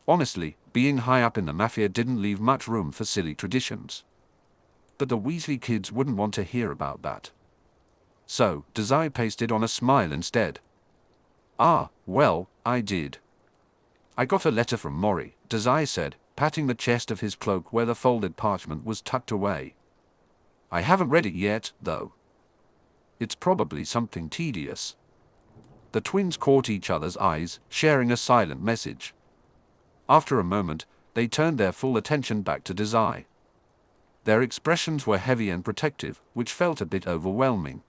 Honestly, being high up in the Mafia didn't leave much room for silly traditions. But the Weasley kids wouldn't want to hear about that. So, Dazai pasted on a smile instead. "Ah, well, I did. I got a letter from Maury," Dazai said, patting the chest of his cloak where the folded parchment was tucked away. "I haven't read it yet, though. It's probably something tedious." The twins caught each other's eyes, sharing a silent message. After a moment, they turned their full attention back to Dazai. Their expressions were heavy and protective, which felt a bit overwhelming.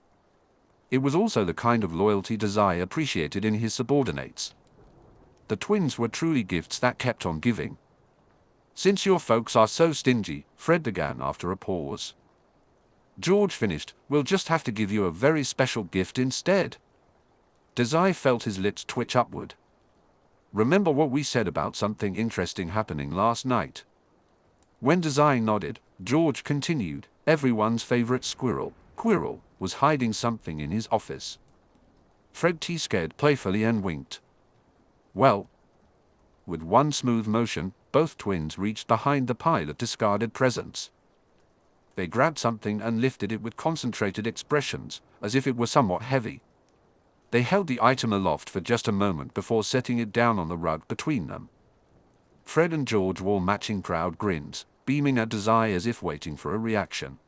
It was also the kind of loyalty Dazai appreciated in his subordinates. The twins were truly gifts that kept on giving. "Since your folks are so stingy," Fred began after a pause. George finished. We'll just have to give you a very special gift instead. Dazai felt his lips twitch upward. Remember what we said about something interesting happening last night? When Dazai nodded, George continued. Everyone's favorite squirrel, Quirrell, was hiding something in his office. Fred T-scared playfully and winked. Well. With one smooth motion, both twins reached behind the pile of discarded presents. They grabbed something and lifted it with concentrated expressions, as if it were somewhat heavy. They held the item aloft for just a moment before setting it down on the rug between them. Fred and George wore matching proud grins, beaming at Dazai as if waiting for a reaction.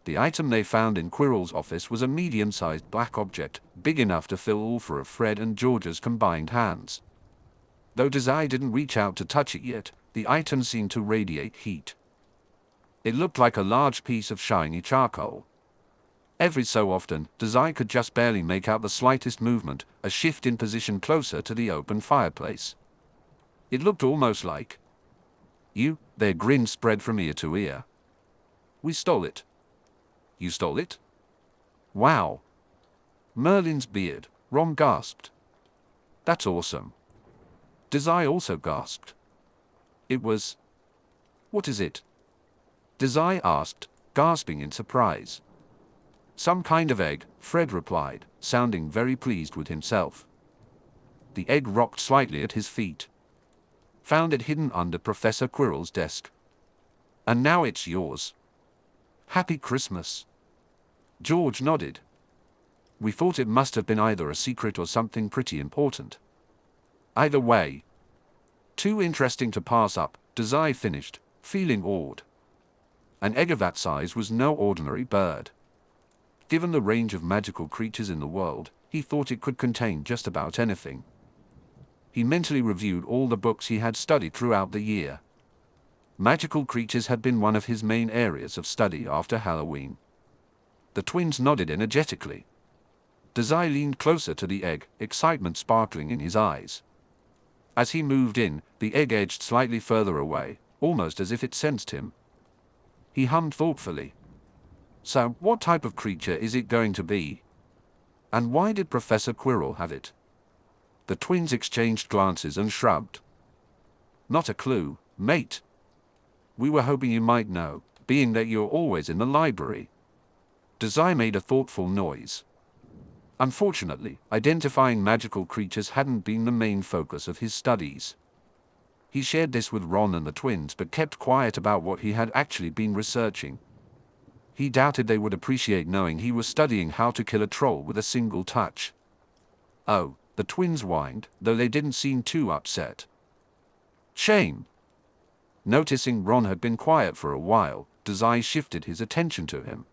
The item they found in Quirrell's office was a medium-sized black object, big enough to fill all four of Fred and George's combined hands. Though Dazai didn't reach out to touch it yet, the item seemed to radiate heat. It looked like a large piece of shiny charcoal. Every so often, Dazai could just barely make out the slightest movement, a shift in position closer to the open fireplace. It looked almost like... You, their grin spread from ear to ear. We stole it. You stole it? Wow. Merlin's beard, Ron gasped. That's awesome. Dazai also gasped. It was... What is it? Dazai asked, gasping in surprise. Some kind of egg, Fred replied, sounding very pleased with himself. The egg rocked slightly at his feet. Found it hidden under Professor Quirrell's desk. And now it's yours. Happy Christmas. George nodded. We thought it must have been either a secret or something pretty important. Either way. Too interesting to pass up, Dazai finished, feeling awed. An egg of that size was no ordinary bird. Given the range of magical creatures in the world, he thought it could contain just about anything. He mentally reviewed all the books he had studied throughout the year. Magical creatures had been one of his main areas of study after Halloween. The twins nodded energetically. Dazai leaned closer to the egg, excitement sparkling in his eyes. As he moved in, the egg edged slightly further away, almost as if it sensed him. He hummed thoughtfully. So, what type of creature is it going to be? And why did Professor Quirrell have it? The twins exchanged glances and shrugged. Not a clue, mate. We were hoping you might know, being that you're always in the library. Dazai made a thoughtful noise. Unfortunately, identifying magical creatures hadn't been the main focus of his studies. He shared this with Ron and the twins but kept quiet about what he had actually been researching. He doubted they would appreciate knowing he was studying how to kill a troll with a single touch. Oh, the twins whined, though they didn't seem too upset. Shame. Noticing Ron had been quiet for a while, Dazai shifted his attention to him.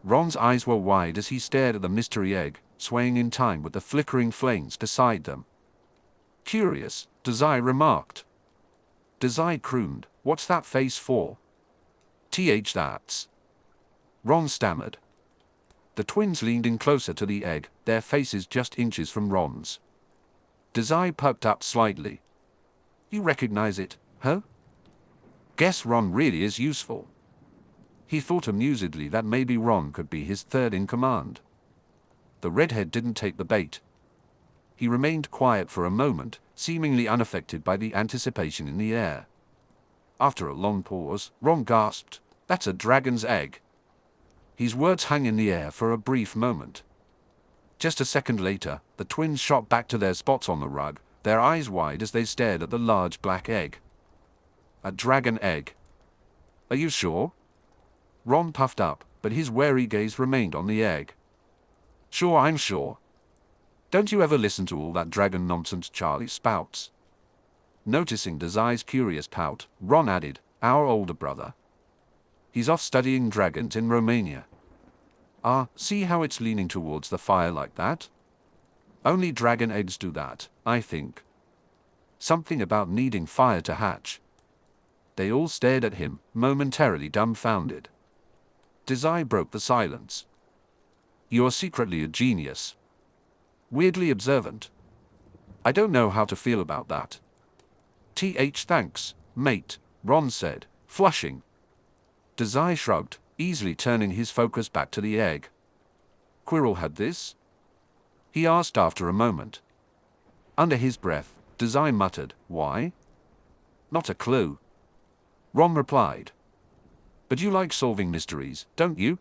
Ron's eyes were wide as he stared at the mystery egg, swaying in time with the flickering flames beside them. Curious, Dazai remarked. Dazai crooned, "What's that face for?" That's. Ron stammered. The twins leaned in closer to the egg, their faces just inches from Ron's. Dazai perked up slightly. You recognize it, huh? Guess Ron really is useful. He thought amusedly that maybe Ron could be his third in command. The redhead didn't take the bait. He remained quiet for a moment, seemingly unaffected by the anticipation in the air. After a long pause, Ron gasped, "That's a dragon's egg." His words hung in the air for a brief moment. Just a second later, the twins shot back to their spots on the rug, their eyes wide as they stared at the large black egg. A dragon egg. Are you sure? Ron puffed up, but his wary gaze remained on the egg. Sure, I'm sure. Don't you ever listen to all that dragon nonsense Charlie spouts? Noticing Dazai's curious pout, Ron added, "Our older brother. He's off studying dragons in Romania." Ah, see how it's leaning towards the fire like that? Only dragon eggs do that, I think. Something about needing fire to hatch. They all stared at him, momentarily dumbfounded. Dazai broke the silence. You're secretly a genius. Weirdly observant. I don't know how to feel about that. Thanks, mate, Ron said, flushing. Dazai shrugged, easily turning his focus back to the egg. Quirrell had this? He asked after a moment. Under his breath, Dazai muttered, "Why?" "Not a clue," Ron replied. "But you like solving mysteries, don't you?"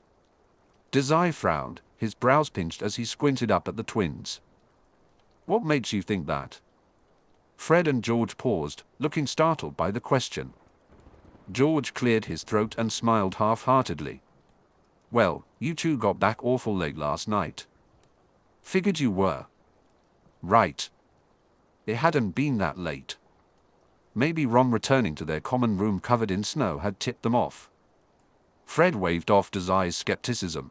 Dazai frowned, his brows pinched as he squinted up at the twins. "What makes you think that?" Fred and George paused, looking startled by the question. George cleared his throat and smiled half-heartedly. "Well, you two got back awful late last night. Figured you were." "Right. It hadn't been that late. Maybe Ron returning to their common room covered in snow had tipped them off." Fred waved off Dazai's skepticism.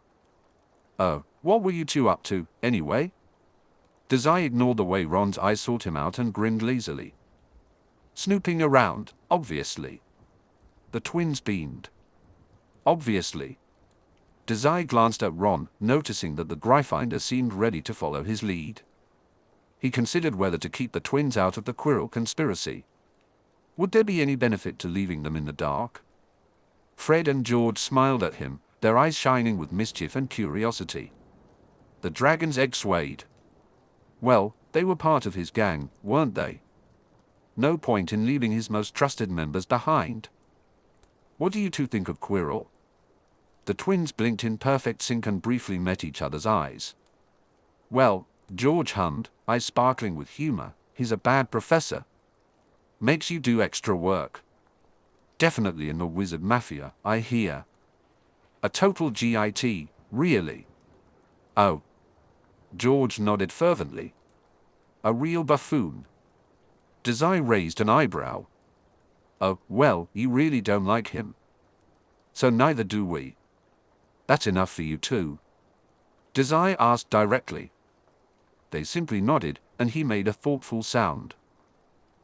"Oh, what were you two up to, anyway?" Dazai ignored the way Ron's eyes sought him out and grinned lazily. "Snooping around, obviously." The twins beamed. "Obviously." Dazai glanced at Ron, noticing that the Gryffindor seemed ready to follow his lead. He considered whether to keep the twins out of the Quirrell conspiracy. Would there be any benefit to leaving them in the dark? Fred and George smiled at him, their eyes shining with mischief and curiosity. The dragon's egg swayed. Well, they were part of his gang, weren't they? No point in leaving his most trusted members behind. "What do you two think of Quirrell?" The twins blinked in perfect sync and briefly met each other's eyes. "Well," George hummed, eyes sparkling with humor, "he's a bad professor. Makes you do extra work. Definitely in the wizard mafia, I hear. A total GIT, really." "Oh." George nodded fervently. "A real buffoon." Dazai raised an eyebrow. "Oh, well, you really don't like him." "So neither do we." "That's enough for you two?" Dazai asked directly. They simply nodded, and he made a thoughtful sound.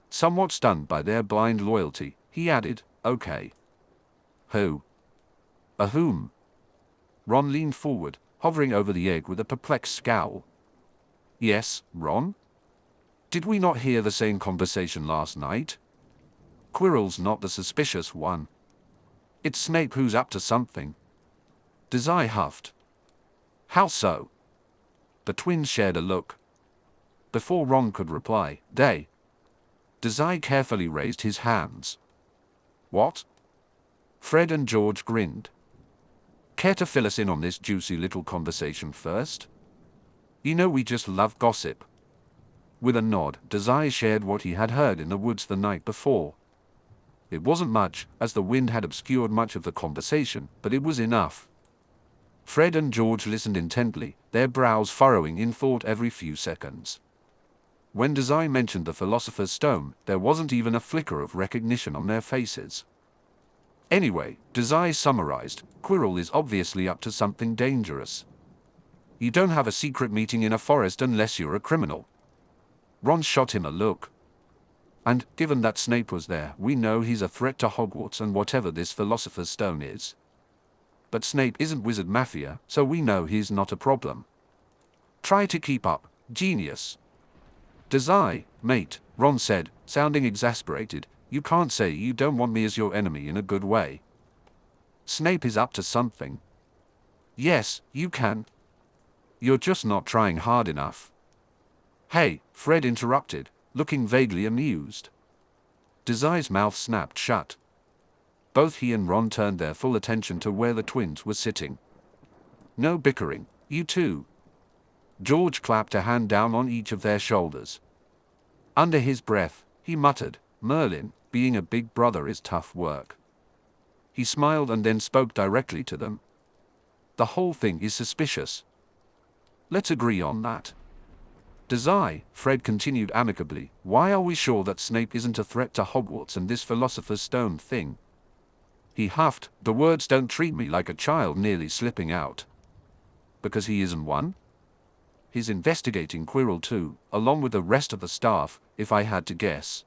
Somewhat stunned by their blind loyalty, he added, "Okay." "Who?" "A whom?" Ron leaned forward, hovering over the egg with a perplexed scowl. "Yes, Ron? Did we not hear the same conversation last night? Quirrell's not the suspicious one. It's Snape who's up to something." Dazai huffed. "How so?" The twins shared a look. Before Ron could reply, Dazai carefully raised his hands. "What?" Fred and George grinned. "Care to fill us in on this juicy little conversation first? You know we just love gossip." With a nod, Dazai shared what he had heard in the woods the night before. It wasn't much, as the wind had obscured much of the conversation, but it was enough. Fred and George listened intently, their brows furrowing in thought every few seconds. When Dazai mentioned the Philosopher's Stone, there wasn't even a flicker of recognition on their faces. Anyway, Dazai summarized, "Quirrell is obviously up to something dangerous. You don't have a secret meeting in a forest unless you're a criminal." Ron shot him a look. "And, given that Snape was there, we know he's a threat to Hogwarts and whatever this Philosopher's Stone is. But Snape isn't wizard mafia, so we know he's not a problem. Try to keep up, genius." "Dazai, mate," Ron said, sounding exasperated, "you can't say you don't want me as your enemy in a good way. Snape is up to something." "Yes, you can. You're just not trying hard enough." "Hey," Fred interrupted, looking vaguely amused. Dazai's mouth snapped shut. Both he and Ron turned their full attention to where the twins were sitting. "No bickering, you two." George clapped a hand down on each of their shoulders. Under his breath, he muttered, "Merlin, being a big brother is tough work." He smiled and then spoke directly to them. "The whole thing is suspicious. Let's agree on that." "Dazai," Fred continued amicably, "why are we sure that Snape isn't a threat to Hogwarts and this Philosopher's Stone thing?" He huffed, "The words don't treat me like a child," nearly slipping out. "Because he isn't one? He's investigating Quirrell too, along with the rest of the staff, if I had to guess."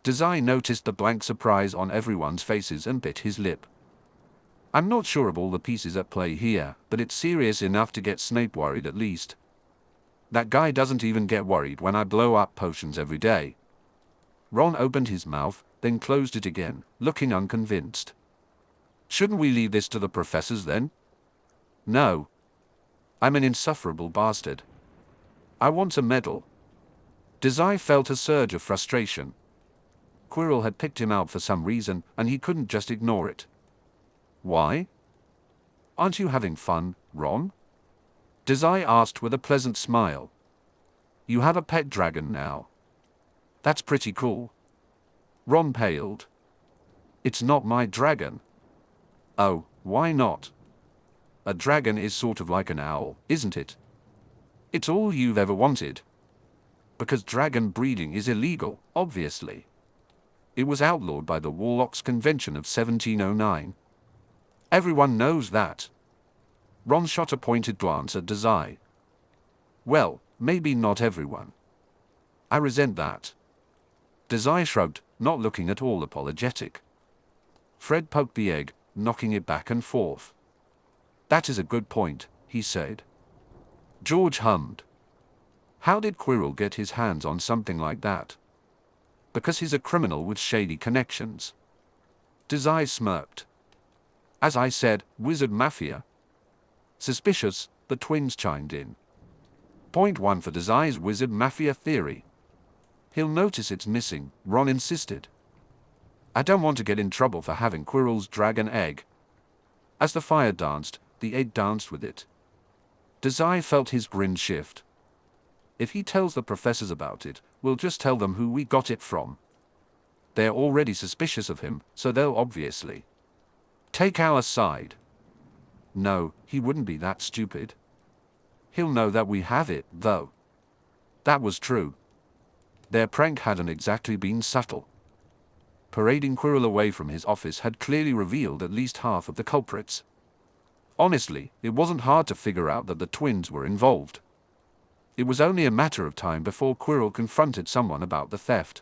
Dazai noticed the blank surprise on everyone's faces and bit his lip. "I'm not sure of all the pieces at play here, but it's serious enough to get Snape worried at least. That guy doesn't even get worried when I blow up potions every day." Ron opened his mouth, then closed it again, looking unconvinced. Shouldn't we leave this to the professors then? No. I'm an insufferable bastard. I want a medal. Dazai felt a surge of frustration. Quirrell had picked him out for some reason, and he couldn't just ignore it. Why? Aren't you having fun, Ron? Dazai asked with a pleasant smile. You have a pet dragon now. That's pretty cool. Ron paled. It's not my dragon. Oh, why not? A dragon is sort of like an owl, isn't it? It's all you've ever wanted. Because dragon breeding is illegal, obviously. It was outlawed by the Warlocks Convention of 1709. Everyone knows that. Ron shot a pointed glance at Dazai. Well, maybe not everyone. I resent that. Dazai shrugged, not looking at all apologetic. Fred poked the egg, knocking it back and forth. That is a good point, he said. George hummed. How did Quirrell get his hands on something like that? Because he's a criminal with shady connections. Dazai smirked. As I said, wizard mafia. Suspicious, the twins chimed in. Point one for Dazai's wizard mafia theory. He'll notice it's missing, Ron insisted. I don't want to get in trouble for having Quirrell's dragon egg. As the fire danced, the egg danced with it. Dazai felt his grin shift. If he tells the professors about it, we'll just tell them who we got it from. They're already suspicious of him, so they'll obviously take our side. No, he wouldn't be that stupid. He'll know that we have it, though. That was true. Their prank hadn't exactly been subtle. Parading Quirrell away from his office had clearly revealed at least half of the culprits. Honestly, it wasn't hard to figure out that the twins were involved. It was only a matter of time before Quirrell confronted someone about the theft.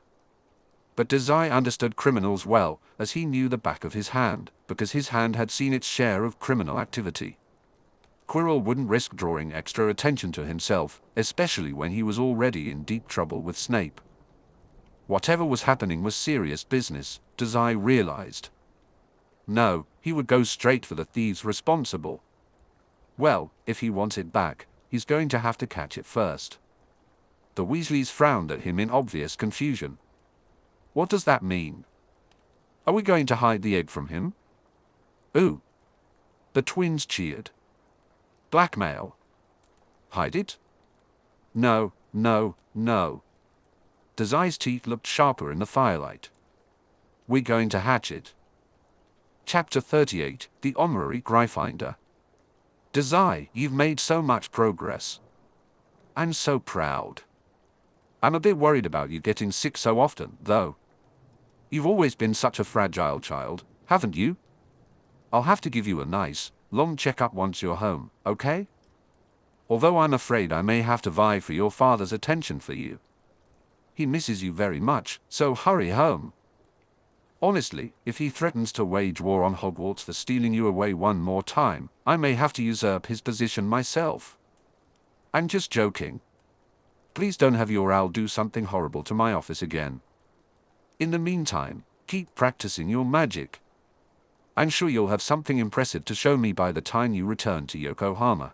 But Dazai understood criminals well, as he knew the back of his hand, because his hand had seen its share of criminal activity. Quirrell wouldn't risk drawing extra attention to himself, especially when he was already in deep trouble with Snape. Whatever was happening was serious business, Dazai realized. No, he would go straight for the thieves responsible. Well, if he wants it back, he's going to have to catch it first. The Weasleys frowned at him in obvious confusion. What does that mean? Are we going to hide the egg from him? Ooh. The twins cheered. Blackmail. Hide it? No, no, no. Dazai's teeth looked sharper in the firelight. We're going to hatch it. Chapter 38, The Honorary Gryffindor. Dazai, you've made so much progress. I'm so proud. I'm a bit worried about you getting sick so often, though. You've always been such a fragile child, haven't you? I'll have to give you a nice, long checkup once you're home, okay? Although I'm afraid I may have to vie for your father's attention for you. He misses you very much, so hurry home. Honestly, if he threatens to wage war on Hogwarts for stealing you away one more time, I may have to usurp his position myself. I'm just joking. Please don't have your owl do something horrible to my office again. In the meantime, keep practicing your magic. I'm sure you'll have something impressive to show me by the time you return to Yokohama.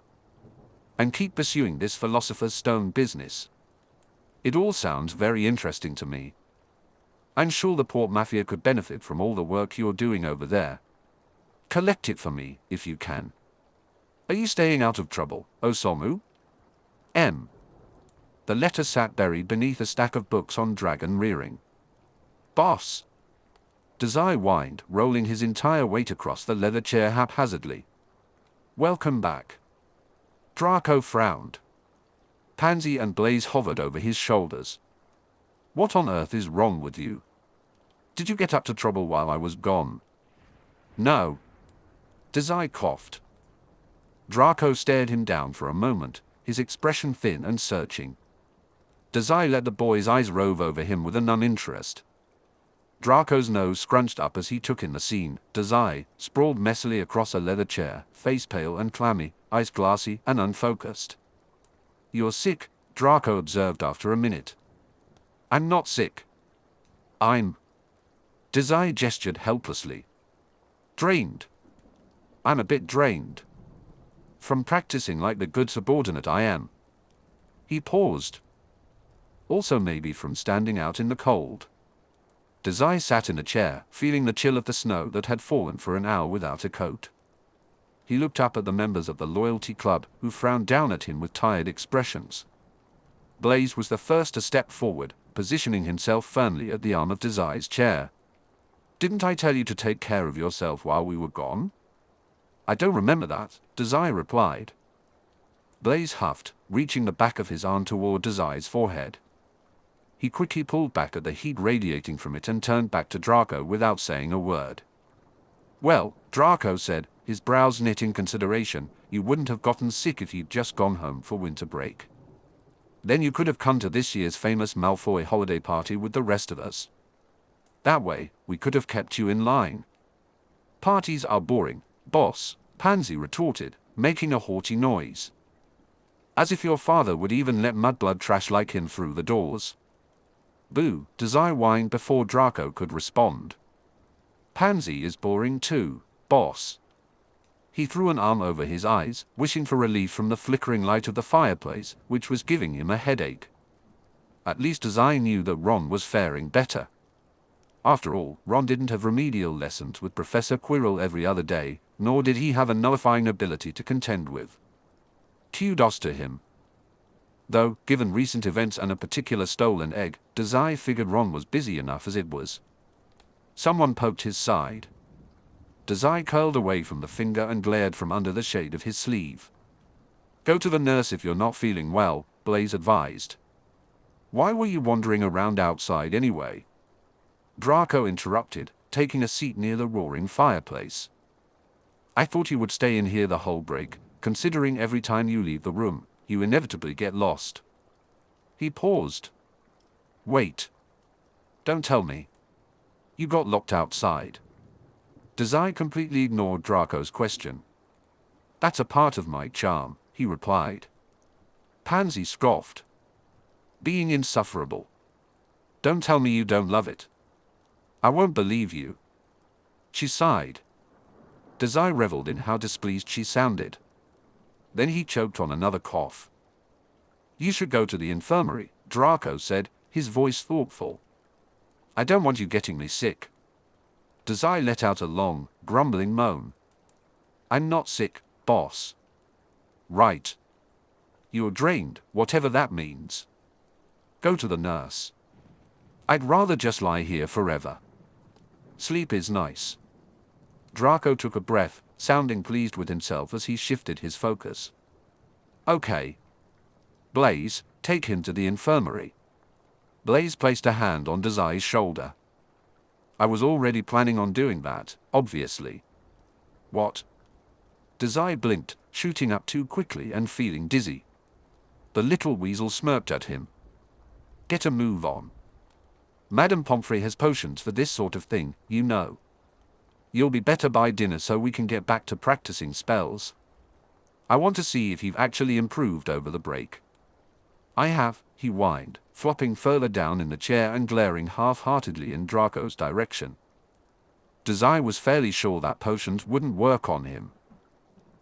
And keep pursuing this Philosopher's Stone business. It all sounds very interesting to me. I'm sure the Port Mafia could benefit from all the work you're doing over there. Collect it for me, if you can. Are you staying out of trouble, Osamu? M. The letter sat buried beneath a stack of books on dragon rearing. Boss. Dazai whined, rolling his entire weight across the leather chair haphazardly. Welcome back. Draco frowned. Pansy and Blaise hovered over his shoulders. What on earth is wrong with you? Did you get up to trouble while I was gone? No. Dazai coughed. Draco stared him down for a moment, his expression thin and searching. Dazai let the boy's eyes rove over him with an uninterest. Draco's nose scrunched up as he took in the scene. Dazai, sprawled messily across a leather chair, face pale and clammy, eyes glassy and unfocused. You're sick, Draco observed after a minute. I'm not sick. I'm... Dazai gestured helplessly. Drained. I'm a bit drained. From practicing like the good subordinate I am. He paused. Also maybe from standing out in the cold. Dazai sat in a chair, feeling the chill of the snow that had fallen for an hour without a coat. He looked up at the members of the Loyalty Club, who frowned down at him with tired expressions. Blaise was the first to step forward, positioning himself firmly at the arm of Dazai's chair. Didn't I tell you to take care of yourself while we were gone? I don't remember that, Dazai replied. Blaise huffed, reaching the back of his arm toward Dazai's forehead. He quickly pulled back at the heat radiating from it and turned back to Draco without saying a word. Well, Draco said, his brows knit in consideration, you wouldn't have gotten sick if you'd just gone home for winter break. Then you could have come to this year's famous Malfoy holiday party with the rest of us. That way, we could have kept you in line. Parties are boring, boss, Pansy retorted, making a haughty noise. As if your father would even let mudblood trash like him through the doors. Boo, Dazai whined before Draco could respond. Pansy is boring too, boss. He threw an arm over his eyes, wishing for relief from the flickering light of the fireplace, which was giving him a headache. At least Dazai knew that Ron was faring better. After all, Ron didn't have remedial lessons with Professor Quirrell every other day, nor did he have a nullifying ability to contend with. Kudos to him. Though, given recent events and a particular stolen egg, Dazai figured Ron was busy enough as it was. Someone poked his side. Dazai curled away from the finger and glared from under the shade of his sleeve. Go to the nurse if you're not feeling well, Blaise advised. Why were you wandering around outside anyway? Draco interrupted, taking a seat near the roaring fireplace. I thought you would stay in here the whole break, considering every time you leave the room, you inevitably get lost. He paused. Wait. Don't tell me. You got locked outside. Dazai completely ignored Draco's question. That's a part of my charm, he replied. Pansy scoffed. Being insufferable. Don't tell me you don't love it. I won't believe you. She sighed. Dazai reveled in how displeased she sounded. Then he choked on another cough. You should go to the infirmary, Draco said, his voice thoughtful. I don't want you getting me sick. Dazai let out a long, grumbling moan. I'm not sick, boss. Right. You're drained, whatever that means. Go to the nurse. I'd rather just lie here forever. Sleep is nice. Draco took a breath, sounding pleased with himself as he shifted his focus. Okay. Blaise, take him to the infirmary. Blaise placed a hand on Dazai's shoulder. I was already planning on doing that, obviously. What? Dazai blinked, shooting up too quickly and feeling dizzy. The little weasel smirked at him. Get a move on. Madame Pomfrey has potions for this sort of thing, you know. You'll be better by dinner so we can get back to practicing spells. I want to see if you've actually improved over the break. I have, he whined, flopping further down in the chair and glaring half-heartedly in Draco's direction. Dazai was fairly sure that potions wouldn't work on him.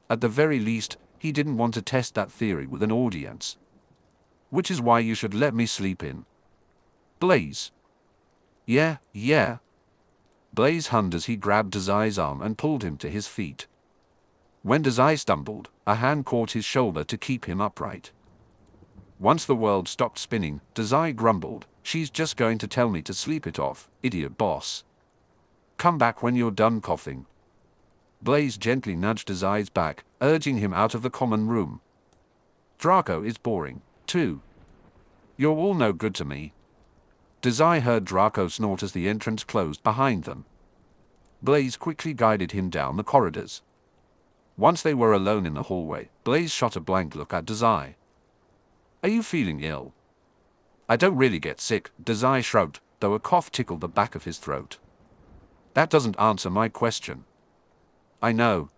At the very least, he didn't want to test that theory with an audience. Which is why you should let me sleep in. Blaise. Yeah. Blaise hummed as he grabbed Dazai's arm and pulled him to his feet. When Dazai stumbled, a hand caught his shoulder to keep him upright. Once the world stopped spinning, Dazai grumbled, she's just going to tell me to sleep it off, idiot boss. Come back when you're done coughing. Blaise gently nudged Dazai's back, urging him out of the common room. Draco is boring, too. You're all no good to me. Dazai heard Draco snort as the entrance closed behind them. Blaise quickly guided him down the corridors. Once they were alone in the hallway, Blaise shot a blank look at Dazai. Are you feeling ill? I don't really get sick, Dazai shrugged, though a cough tickled the back of his throat. That doesn't answer my question. I know.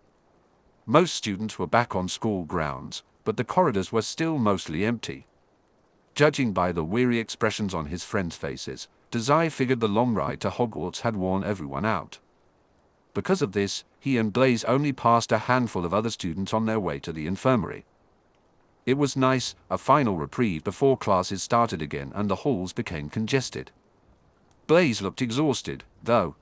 Most students were back on school grounds, but the corridors were still mostly empty. Judging by the weary expressions on his friends' faces, Dazai figured the long ride to Hogwarts had worn everyone out. Because of this, he and Blaise only passed a handful of other students on their way to the infirmary. It was nice, a final reprieve before classes started again and the halls became congested. Blaise looked exhausted, though.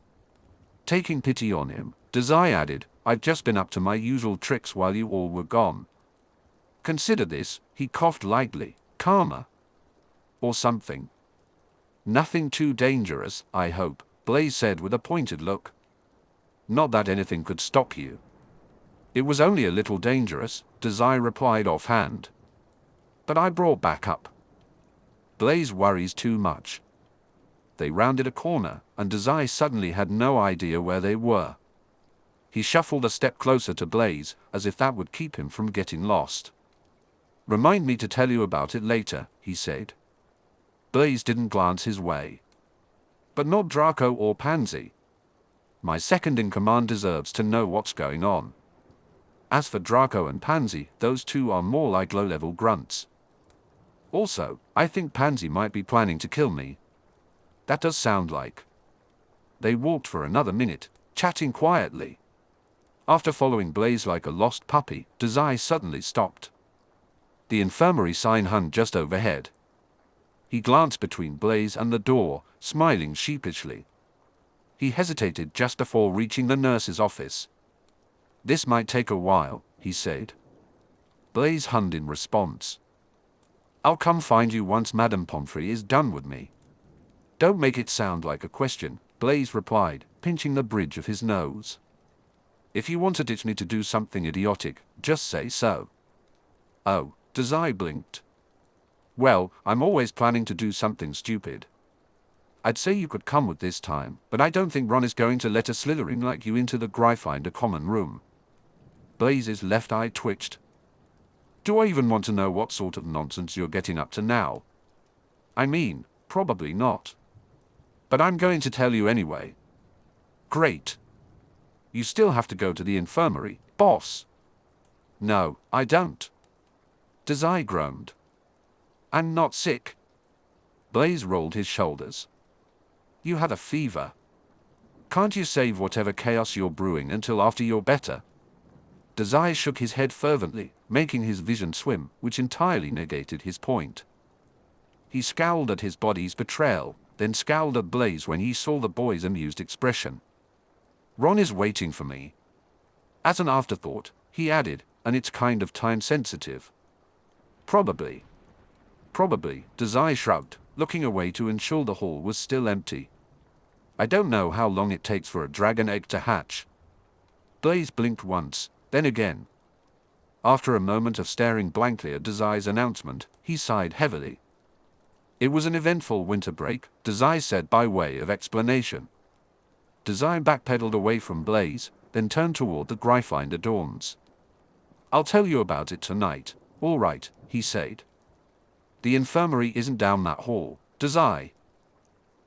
Taking pity on him, Dazai added, "I've just been up to my usual tricks while you all were gone. Consider this," he coughed lightly, "karma. Or something." "Nothing too dangerous, I hope," Blaise said with a pointed look. "Not that anything could stop you." "It was only a little dangerous," Dazai replied offhand. "But I brought back up." Blaise worries too much. They rounded a corner, and Dazai suddenly had no idea where they were. He shuffled a step closer to Blaise, as if that would keep him from getting lost. "Remind me to tell you about it later," he said. Blaise didn't glance his way. "But not Draco or Pansy. My second-in-command deserves to know what's going on. As for Draco and Pansy, those two are more like low-level grunts. Also, I think Pansy might be planning to kill me. That does sound like." They walked for another minute, chatting quietly. After following Blaise like a lost puppy, Dazai suddenly stopped. The infirmary sign hung just overhead. He glanced between Blaise and the door, smiling sheepishly. He hesitated just before reaching the nurse's office. "This might take a while," he said. Blaise hummed in response. "I'll come find you once Madame Pomfrey is done with me." "Don't make it sound like a question," Blaise replied, pinching the bridge of his nose. "If you want to ditch me to do something idiotic, just say so." "Oh," Dazai blinked. "Well, I'm always planning to do something stupid. I'd say you could come with this time, but I don't think Ron is going to let a Slytherin like you into the Gryffindor common room." Blaise's left eye twitched. "Do I even want to know what sort of nonsense you're getting up to now? I mean, probably not. But I'm going to tell you anyway." "Great. You still have to go to the infirmary, boss." "No, I don't." Dazai groaned. "I'm not sick." Blaise rolled his shoulders. "You had a fever. Can't you save whatever chaos you're brewing until after you're better?" Dazai shook his head fervently, making his vision swim, which entirely negated his point. He scowled at his body's betrayal, then scowled at Blaise when he saw the boy's amused expression. "Ron is waiting for me." As an afterthought, he added, "and it's kind of time-sensitive." Probably, Dazai shrugged, looking away to ensure the hall was still empty. "I don't know how long it takes for a dragon egg to hatch." Blaise blinked once, then again. After a moment of staring blankly at Dazai's announcement, he sighed heavily. "It was an eventful winter break," Dazai said by way of explanation. Dazai backpedaled away from Blaise, then turned toward the Gryffindor dorms. "I'll tell you about it tonight, all right," he said. "The infirmary isn't down that hall, Dazai."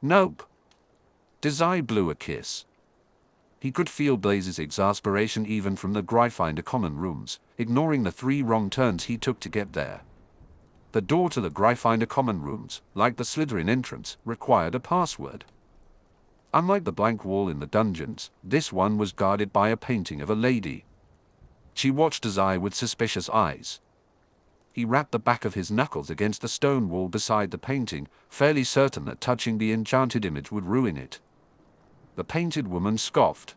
"Nope." Dazai blew a kiss. He could feel Blaise's exasperation even from the Gryffindor common rooms, ignoring the 3 wrong turns he took to get there. The door to the Gryffindor common rooms, like the Slytherin entrance, required a password. Unlike the blank wall in the dungeons, this one was guarded by a painting of a lady. She watched Dazai with suspicious eyes. He rapped the back of his knuckles against the stone wall beside the painting, fairly certain that touching the enchanted image would ruin it. The painted woman scoffed.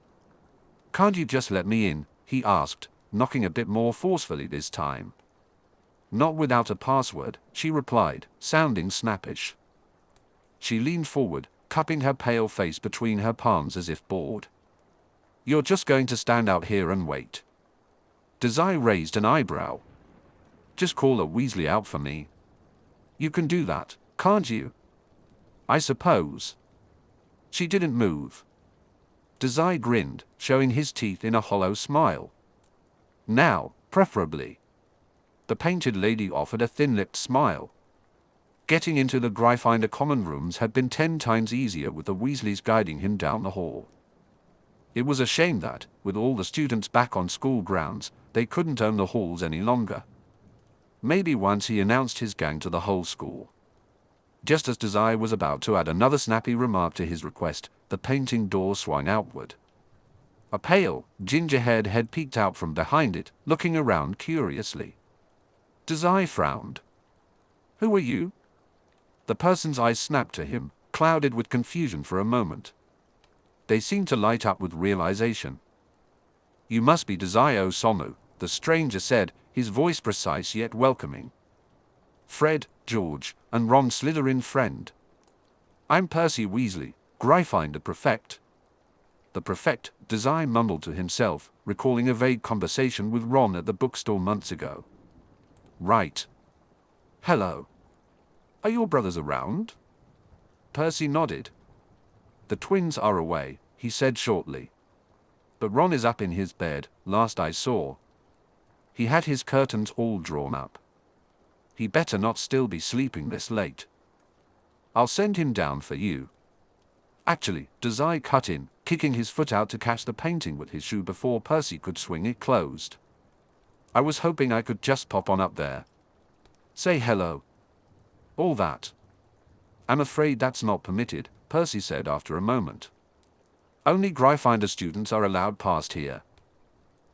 "Can't you just let me in?" he asked, knocking a bit more forcefully this time. "Not without a password," she replied, sounding snappish. She leaned forward, cupping her pale face between her palms as if bored. "You're just going to stand out here and wait?" Dazai raised an eyebrow. "Just call a Weasley out for me." "You can do that, can't you?" "I suppose." She didn't move. Dazai grinned, showing his teeth in a hollow smile. "Now, preferably." The painted lady offered a thin-lipped smile. Getting into the Gryffindor common rooms had been 10 times easier with the Weasleys guiding him down the hall. It was a shame that, with all the students back on school grounds, they couldn't own the halls any longer. Maybe once he announced his gang to the whole school. Just as Dazai was about to add another snappy remark to his request, the painting door swung outward. A pale, ginger-haired head peeked out from behind it, looking around curiously. Dazai frowned. "Who are you?" The person's eyes snapped to him, clouded with confusion for a moment. They seemed to light up with realization. "You must be Dazai Osamu," the stranger said, his voice precise yet welcoming. "Fred, George, and Ron Slytherin friend. I'm Percy Weasley, Gryffindor Prefect." The Prefect, Dazai mumbled to himself, recalling a vague conversation with Ron at the bookstore months ago. "Right. Hello. Are your brothers around?" Percy nodded. "The twins are away," he said shortly. "But Ron is up in his bed, last I saw. He had his curtains all drawn up. He better not still be sleeping this late. I'll send him down for you." "Actually," Dazai cut in, kicking his foot out to catch the painting with his shoe before Percy could swing it closed. "I was hoping I could just pop on up there. Say hello. All that." "I'm afraid that's not permitted," Percy said after a moment. "Only Gryffindor students are allowed past here."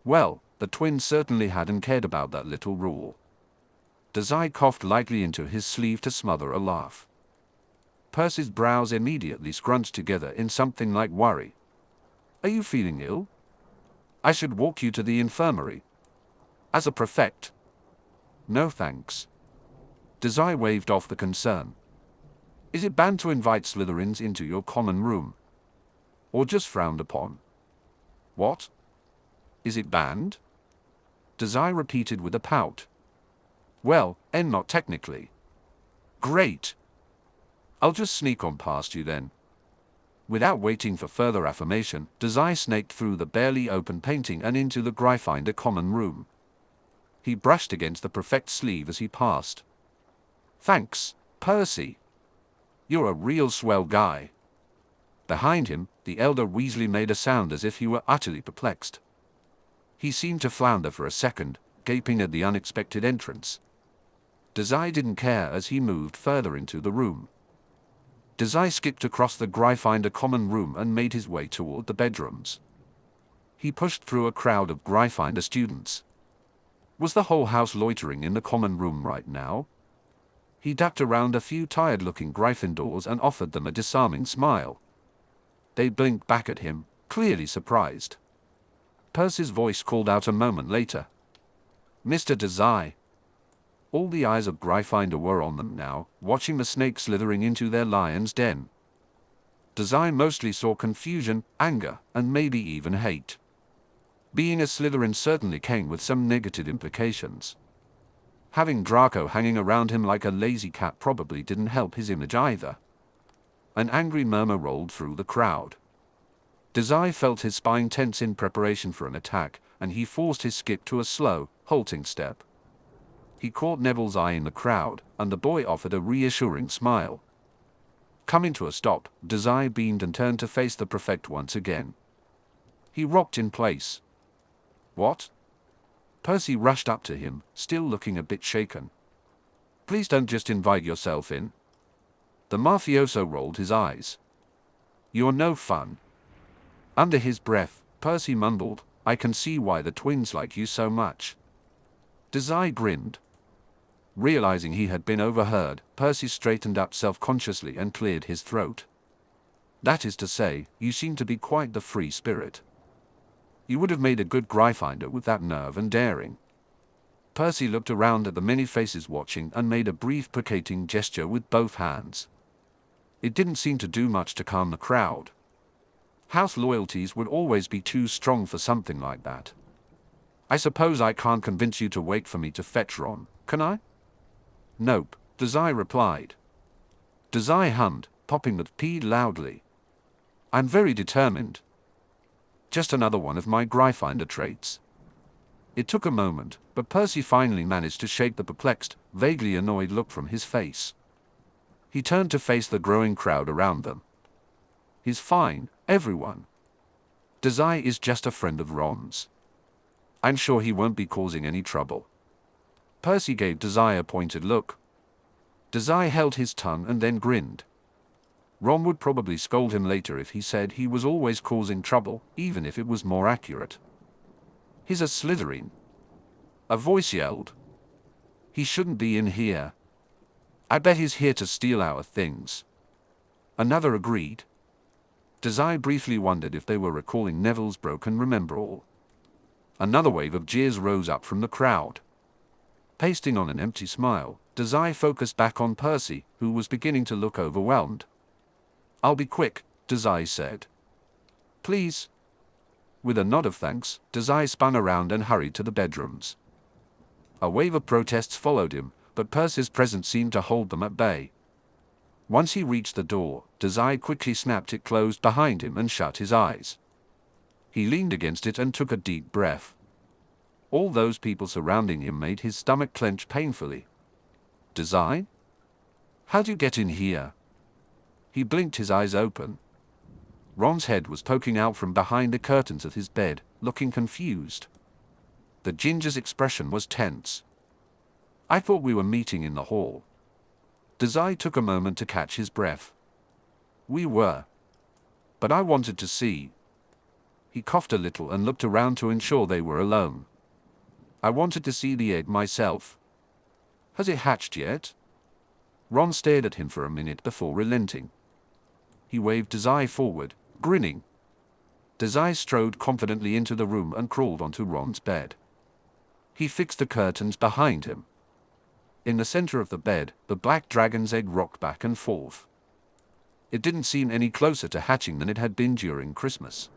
Well, the twins certainly hadn't cared about that little rule. Dazai coughed lightly into his sleeve to smother a laugh. Percy's brows immediately scrunched together in something like worry. "Are you feeling ill? I should walk you to the infirmary." "As a prefect?" "No thanks." Dazai waved off the concern. "Is it banned to invite Slytherins into your common room? Or just frowned upon?" "What? Is it banned?" Dazai repeated with a pout. "Well, not technically." "Great. I'll just sneak on past you then." Without waiting for further affirmation, Dazai snaked through the barely open painting and into the Gryffindor common room. He brushed against the prefect's sleeve as he passed. "Thanks, Percy. You're a real swell guy." Behind him, the elder Weasley made a sound as if he were utterly perplexed. He seemed to flounder for a second, gaping at the unexpected entrance. Dazai didn't care as he moved further into the room. Dazai skipped across the Gryffindor common room and made his way toward the bedrooms. He pushed through a crowd of Gryffindor students. Was the whole house loitering in the common room right now? He ducked around a few tired-looking Gryffindors and offered them a disarming smile. They blinked back at him, clearly surprised. Percy's voice called out a moment later. "Mr. Dazai." All the eyes of Gryffindor were on them now, watching the snake slithering into their lion's den. Dazai mostly saw confusion, anger, and maybe even hate. Being a Slytherin certainly came with some negative implications. Having Draco hanging around him like a lazy cat probably didn't help his image either. An angry murmur rolled through the crowd. Dazai felt his spine tense in preparation for an attack, and he forced his skip to a slow, halting step. He caught Neville's eye in the crowd, and the boy offered a reassuring smile. Coming to a stop, Dazai beamed and turned to face the prefect once again. He rocked in place. "What?" Percy rushed up to him, still looking a bit shaken. "Please don't just invite yourself in." The mafioso rolled his eyes. "You're no fun." Under his breath, Percy mumbled, "I can see why the twins like you so much." Dazai grinned. Realizing he had been overheard, Percy straightened up self-consciously and cleared his throat. "That is to say, you seem to be quite the free spirit. You would have made a good Gryffindor with that nerve and daring." Percy looked around at the many faces watching and made a brief placating gesture with both hands. It didn't seem to do much to calm the crowd. House loyalties would always be too strong for something like that. "I suppose I can't convince you to wait for me to fetch Ron, can I?" "Nope," Dazai replied. Dazai hummed, popping the P loudly. "I'm very determined. Just another one of my Gryffindor traits." It took a moment, but Percy finally managed to shake the perplexed, vaguely annoyed look from his face. He turned to face the growing crowd around them. "He's fine, everyone. Dazai is just a friend of Ron's. I'm sure he won't be causing any trouble." Percy gave Dazai a pointed look. Dazai held his tongue and then grinned. Ron would probably scold him later if he said he was always causing trouble, even if it was more accurate. "He's a Slytherin," a voice yelled. "He shouldn't be in here. I bet he's here to steal our things." Another agreed. Dazai briefly wondered if they were recalling Neville's broken remember-all. Another wave of jeers rose up from the crowd. Pasting on an empty smile, Dazai focused back on Percy, who was beginning to look overwhelmed. "I'll be quick," Dazai said. "Please." With a nod of thanks, Dazai spun around and hurried to the bedrooms. A wave of protests followed him, but Percy's presence seemed to hold them at bay. Once he reached the door, Dazai quickly snapped it closed behind him and shut his eyes. He leaned against it and took a deep breath. All those people surrounding him made his stomach clench painfully. "Dazai? How'd you get in here?" He blinked his eyes open. Ron's head was poking out from behind the curtains of his bed, looking confused. The ginger's expression was tense. "I thought we were meeting in the hall." Dazai took a moment to catch his breath. "We were. But I wanted to see." He coughed a little and looked around to ensure they were alone. "I wanted to see the egg myself." "Has it hatched yet?" Ron stared at him for a minute before relenting. He waved Dazai forward, grinning. Dazai strode confidently into the room and crawled onto Ron's bed. He fixed the curtains behind him. In the center of the bed, the black dragon's egg rocked back and forth. It didn't seem any closer to hatching than it had been during Christmas.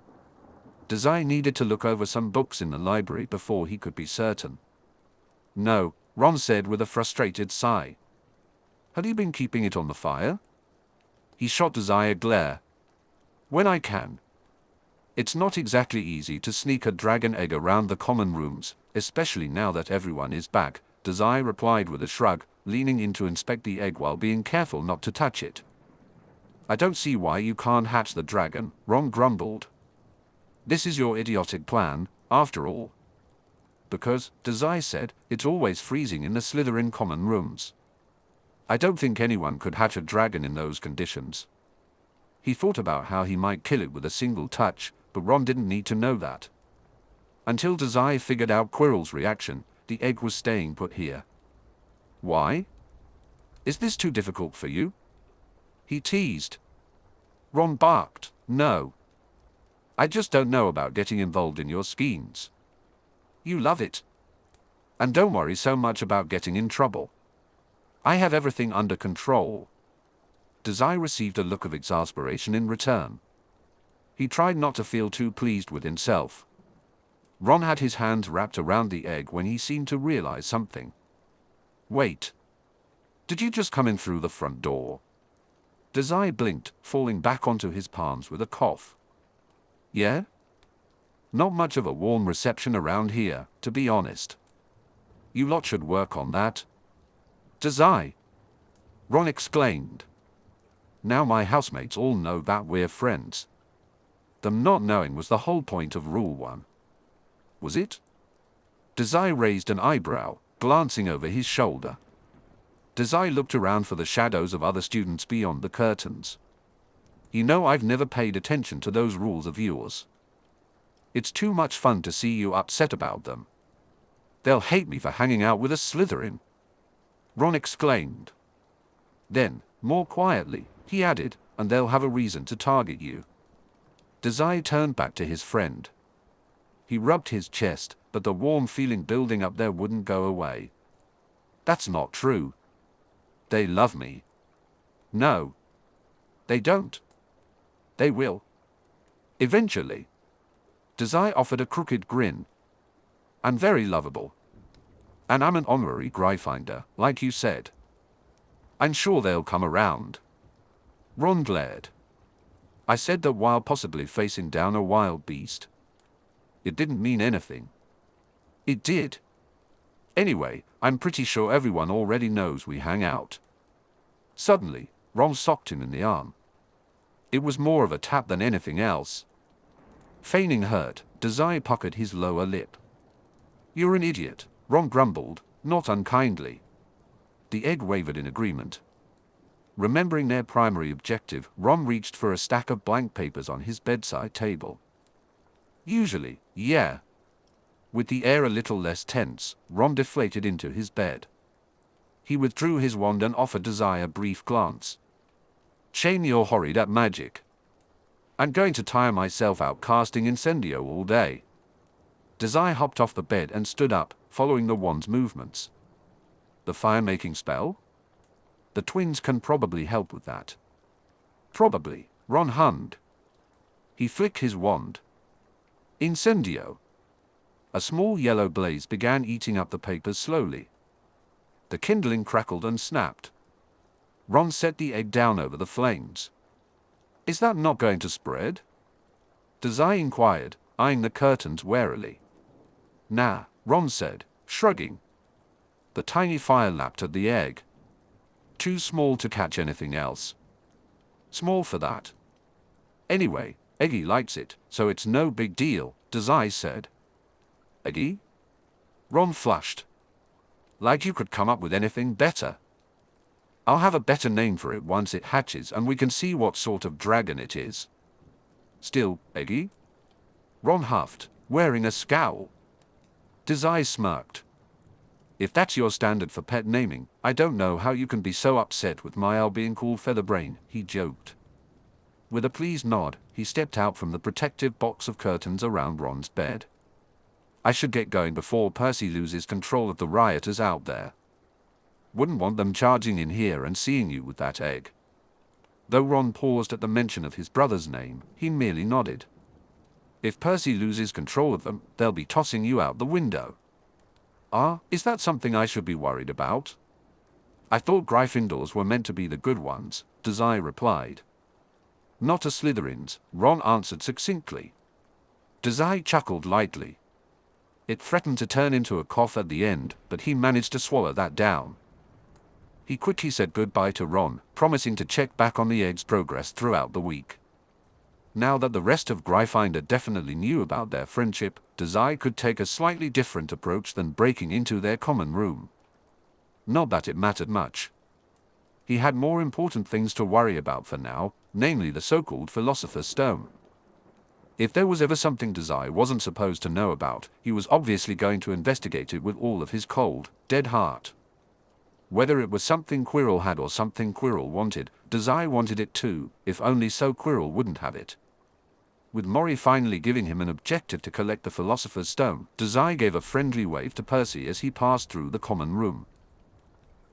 Dazai needed to look over some books in the library before he could be certain. "No," Ron said with a frustrated sigh. "Have you been keeping it on the fire?" He shot Dazai a glare. "When I can." It's not exactly easy to sneak a dragon egg around the common rooms, especially now that everyone is back, Dazai replied with a shrug, leaning in to inspect the egg while being careful not to touch it. "I don't see why you can't hatch the dragon," Ron grumbled. "This is your idiotic plan, after all." "Because," Dazai said, "it's always freezing in the Slytherin common rooms. I don't think anyone could hatch a dragon in those conditions." He thought about how he might kill it with a single touch, but Ron didn't need to know that. Until Dazai figured out Quirrell's reaction, the egg was staying put here. "Why? Is this too difficult for you?" he teased. Ron barked, "No. I just don't know about getting involved in your schemes. You love it. And don't worry so much about getting in trouble. I have everything under control." Dazai received a look of exasperation in return. He tried not to feel too pleased with himself. Ron had his hands wrapped around the egg when he seemed to realize something. "Wait. Did you just come in through the front door?" Dazai blinked, falling back onto his palms with a cough. "Yeah? Not much of a warm reception around here, to be honest. You lot should work on that." "Dazai!" Ron exclaimed. "Now my housemates all know that we're friends." Them not knowing was the whole point of Rule 1. Was it? Dazai raised an eyebrow, glancing over his shoulder. Dazai looked around for the shadows of other students beyond the curtains. "You know, I've never paid attention to those rules of yours. It's too much fun to see you upset about them. They'll hate me for hanging out with a Slytherin," Ron exclaimed. Then, more quietly, he added, "and they'll have a reason to target you." Dazai turned back to his friend. He rubbed his chest, but the warm feeling building up there wouldn't go away. "That's not true. They love me." "No. They don't. They will. Eventually." Dazai offered a crooked grin. "I'm very lovable. And I'm an honorary Gryffindor, like you said. I'm sure they'll come around." Ron glared. "I said that while possibly facing down a wild beast. It didn't mean anything." "It did. Anyway, I'm pretty sure everyone already knows we hang out." Suddenly, Ron socked him in the arm. It was more of a tap than anything else. Feigning hurt, Dazai puckered his lower lip. "You're an idiot," Ron grumbled, not unkindly. The egg wavered in agreement. Remembering their primary objective, Ron reached for a stack of blank papers on his bedside table. Usually, yeah. With the air a little less tense, Ron deflated into his bed. He withdrew his wand and offered Dazai a brief glance. "Shame you're horrid at magic. I'm going to tire myself out casting Incendio all day." Dazai hopped off the bed and stood up, following the wand's movements. "The fire-making spell? The twins can probably help with that." "Probably," Ron hummed. He flicked his wand. Incendio. A small yellow blaze began eating up the papers slowly. The kindling crackled and snapped. Ron set the egg down over the flames. "Is that not going to spread?" Dazai inquired, eyeing the curtains warily. "Nah," Ron said, shrugging. The tiny fire lapped at the egg. "Too small to catch anything else." "Small for that." "Anyway, Eggy likes it, so it's no big deal," Dazai said. "Eggy?" Ron flushed. "Like you could come up with anything better." "I'll have a better name for it once it hatches and we can see what sort of dragon it is." "Still, Eggy?" Ron huffed, wearing a scowl. Dazai smirked. "If that's your standard for pet naming, I don't know how you can be so upset with my owl being called Featherbrain," he joked. With a pleased nod, he stepped out from the protective box of curtains around Ron's bed. "I should get going before Percy loses control of the rioters out there. Wouldn't want them charging in here and seeing you with that egg." Though Ron paused at the mention of his brother's name, he merely nodded. "If Percy loses control of them, they'll be tossing you out the window." "Ah, is that something I should be worried about?" "I thought Gryffindors were meant to be the good ones," Dazai replied. "Not a Slytherins," Ron answered succinctly. Dazai chuckled lightly. It threatened to turn into a cough at the end, but he managed to swallow that down. He quickly said goodbye to Ron, promising to check back on the egg's progress throughout the week. Now that the rest of Gryffindor definitely knew about their friendship, Dazai could take a slightly different approach than breaking into their common room. Not that it mattered much. He had more important things to worry about for now, namely the so-called Philosopher's Stone. If there was ever something Dazai wasn't supposed to know about, he was obviously going to investigate it with all of his cold, dead heart. Whether it was something Quirrell had or something Quirrell wanted, Dazai wanted it too, if only so Quirrell wouldn't have it. With Mori finally giving him an objective to collect the Philosopher's Stone, Dazai gave a friendly wave to Percy as he passed through the common room.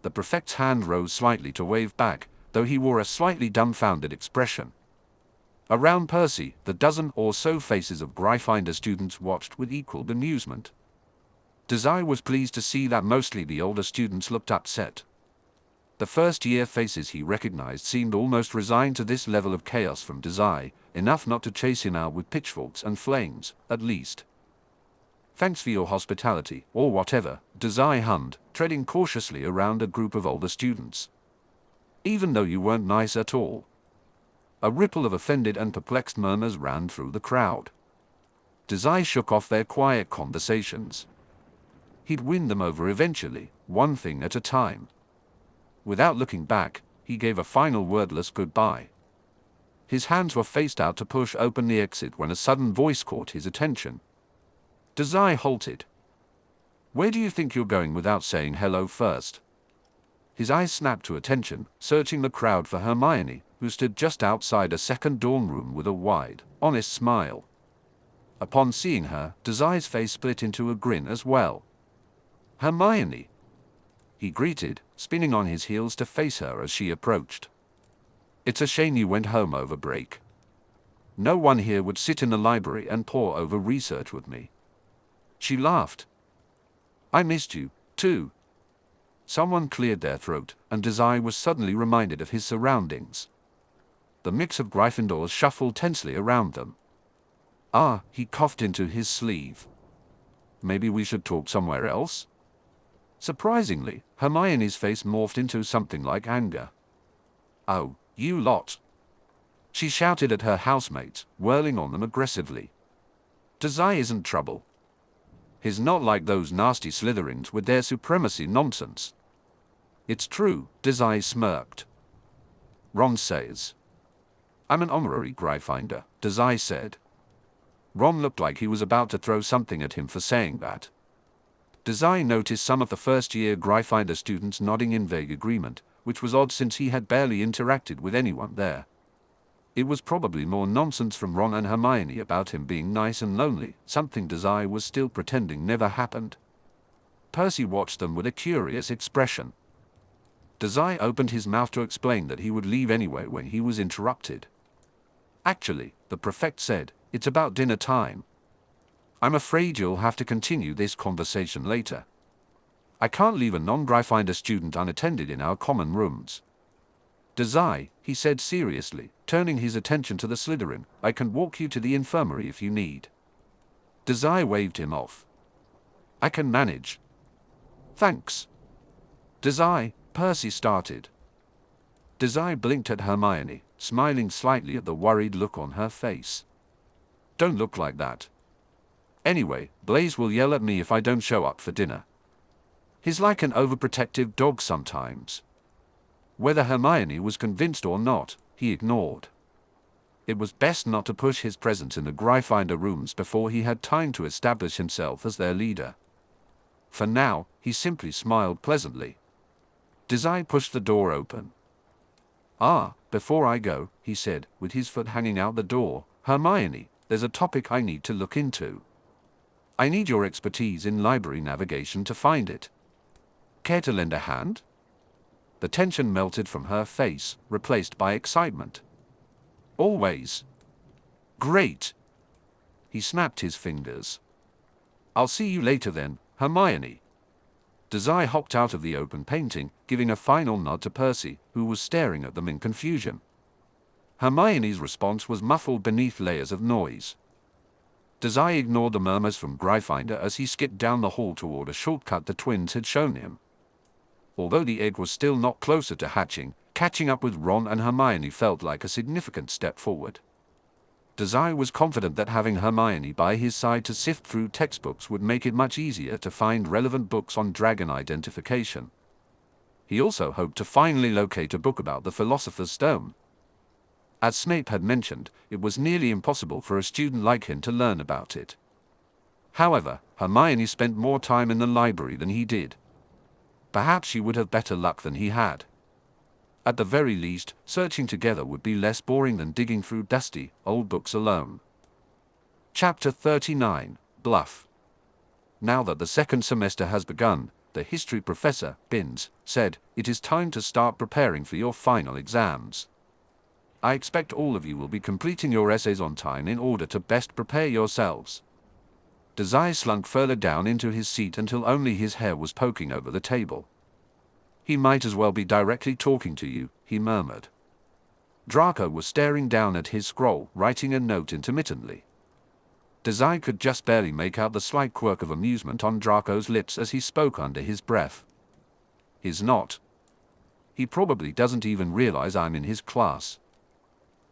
The prefect's hand rose slightly to wave back, though he wore a slightly dumbfounded expression. Around Percy, the dozen or so faces of Gryffindor students watched with equal bemusement. Dazai was pleased to see that mostly the older students looked upset. The first-year faces he recognized seemed almost resigned to this level of chaos from Dazai, enough not to chase him out with pitchforks and flames, at least. "Thanks for your hospitality," or whatever, Dazai hummed, treading cautiously around a group of older students. "Even though you weren't nice at all." A ripple of offended and perplexed murmurs ran through the crowd. Dazai shook off their quiet conversations. He'd win them over eventually, one thing at a time. Without looking back, he gave a final wordless goodbye. His hands were faced out to push open the exit when a sudden voice caught his attention. Dazai halted. "Where do you think you're going without saying hello first?" His eyes snapped to attention, searching the crowd for Hermione, who stood just outside a second dorm room with a wide, honest smile. Upon seeing her, Dazai's face split into a grin as well. "Hermione," he greeted, spinning on his heels to face her as she approached. "It's a shame you went home over break. No one here would sit in the library and pore over research with me." She laughed. "I missed you, too." Someone cleared their throat, and Dazai was suddenly reminded of his surroundings. The mix of Gryffindors shuffled tensely around them. "Ah," he coughed into his sleeve. "Maybe we should talk somewhere else?" Surprisingly, Hermione's face morphed into something like anger. "Oh, you lot!" she shouted at her housemates, whirling on them aggressively. "Dazai isn't trouble. He's not like those nasty Slytherins with their supremacy nonsense." "It's true," Dazai smirked. Ron says. I'm an honorary Gryffindor, Dazai said. Ron looked like he was about to throw something at him for saying that. Dazai noticed some of the first-year Gryffindor students nodding in vague agreement, which was odd since he had barely interacted with anyone there. It was probably more nonsense from Ron and Hermione about him being nice and lonely, something Dazai was still pretending never happened. Percy watched them with a curious expression. Dazai opened his mouth to explain that he would leave anyway when he was interrupted. Actually, the prefect said, it's about dinner time. I'm afraid you'll have to continue this conversation later. I can't leave a non-Gryffindor student unattended in our common rooms. Dazai, he said seriously, turning his attention to the Slytherin, I can walk you to the infirmary if you need. Dazai waved him off. I can manage. Thanks. Dazai, Percy started. Dazai blinked at Hermione, smiling slightly at the worried look on her face. Don't look like that. Anyway, Blaise will yell at me if I don't show up for dinner. He's like an overprotective dog sometimes. Whether Hermione was convinced or not, he ignored. It was best not to push his presence in the Gryffindor rooms before he had time to establish himself as their leader. For now, he simply smiled pleasantly. Dazai pushed the door open. Before I go, he said, with his foot hanging out the door, Hermione, there's a topic I need to look into. I need your expertise in library navigation to find it. Care to lend a hand? The tension melted from her face, replaced by excitement. Always. Great. He snapped his fingers. I'll see you later then, Hermione. Dazai hopped out of the open painting, giving a final nod to Percy, who was staring at them in confusion. Hermione's response was muffled beneath layers of noise. Dazai ignored the murmurs from Gryffindor as he skipped down the hall toward a shortcut the twins had shown him. Although the egg was still not closer to hatching, catching up with Ron and Hermione felt like a significant step forward. Dazai was confident that having Hermione by his side to sift through textbooks would make it much easier to find relevant books on dragon identification. He also hoped to finally locate a book about the Philosopher's Stone. As Snape had mentioned, it was nearly impossible for a student like him to learn about it. However, Hermione spent more time in the library than he did. Perhaps she would have better luck than he had. At the very least, searching together would be less boring than digging through dusty, old books alone. Chapter 39, Bluff. Now that the second semester has begun, the history professor, Binns, said, it is time to start preparing for your final exams. I expect all of you will be completing your essays on time in order to best prepare yourselves. Dazai slunk further down into his seat until only his hair was poking over the table. He might as well be directly talking to you, he murmured. Draco was staring down at his scroll, writing a note intermittently. Dazai could just barely make out the slight quirk of amusement on Draco's lips as he spoke under his breath. He's not. He probably doesn't even realize I'm in his class.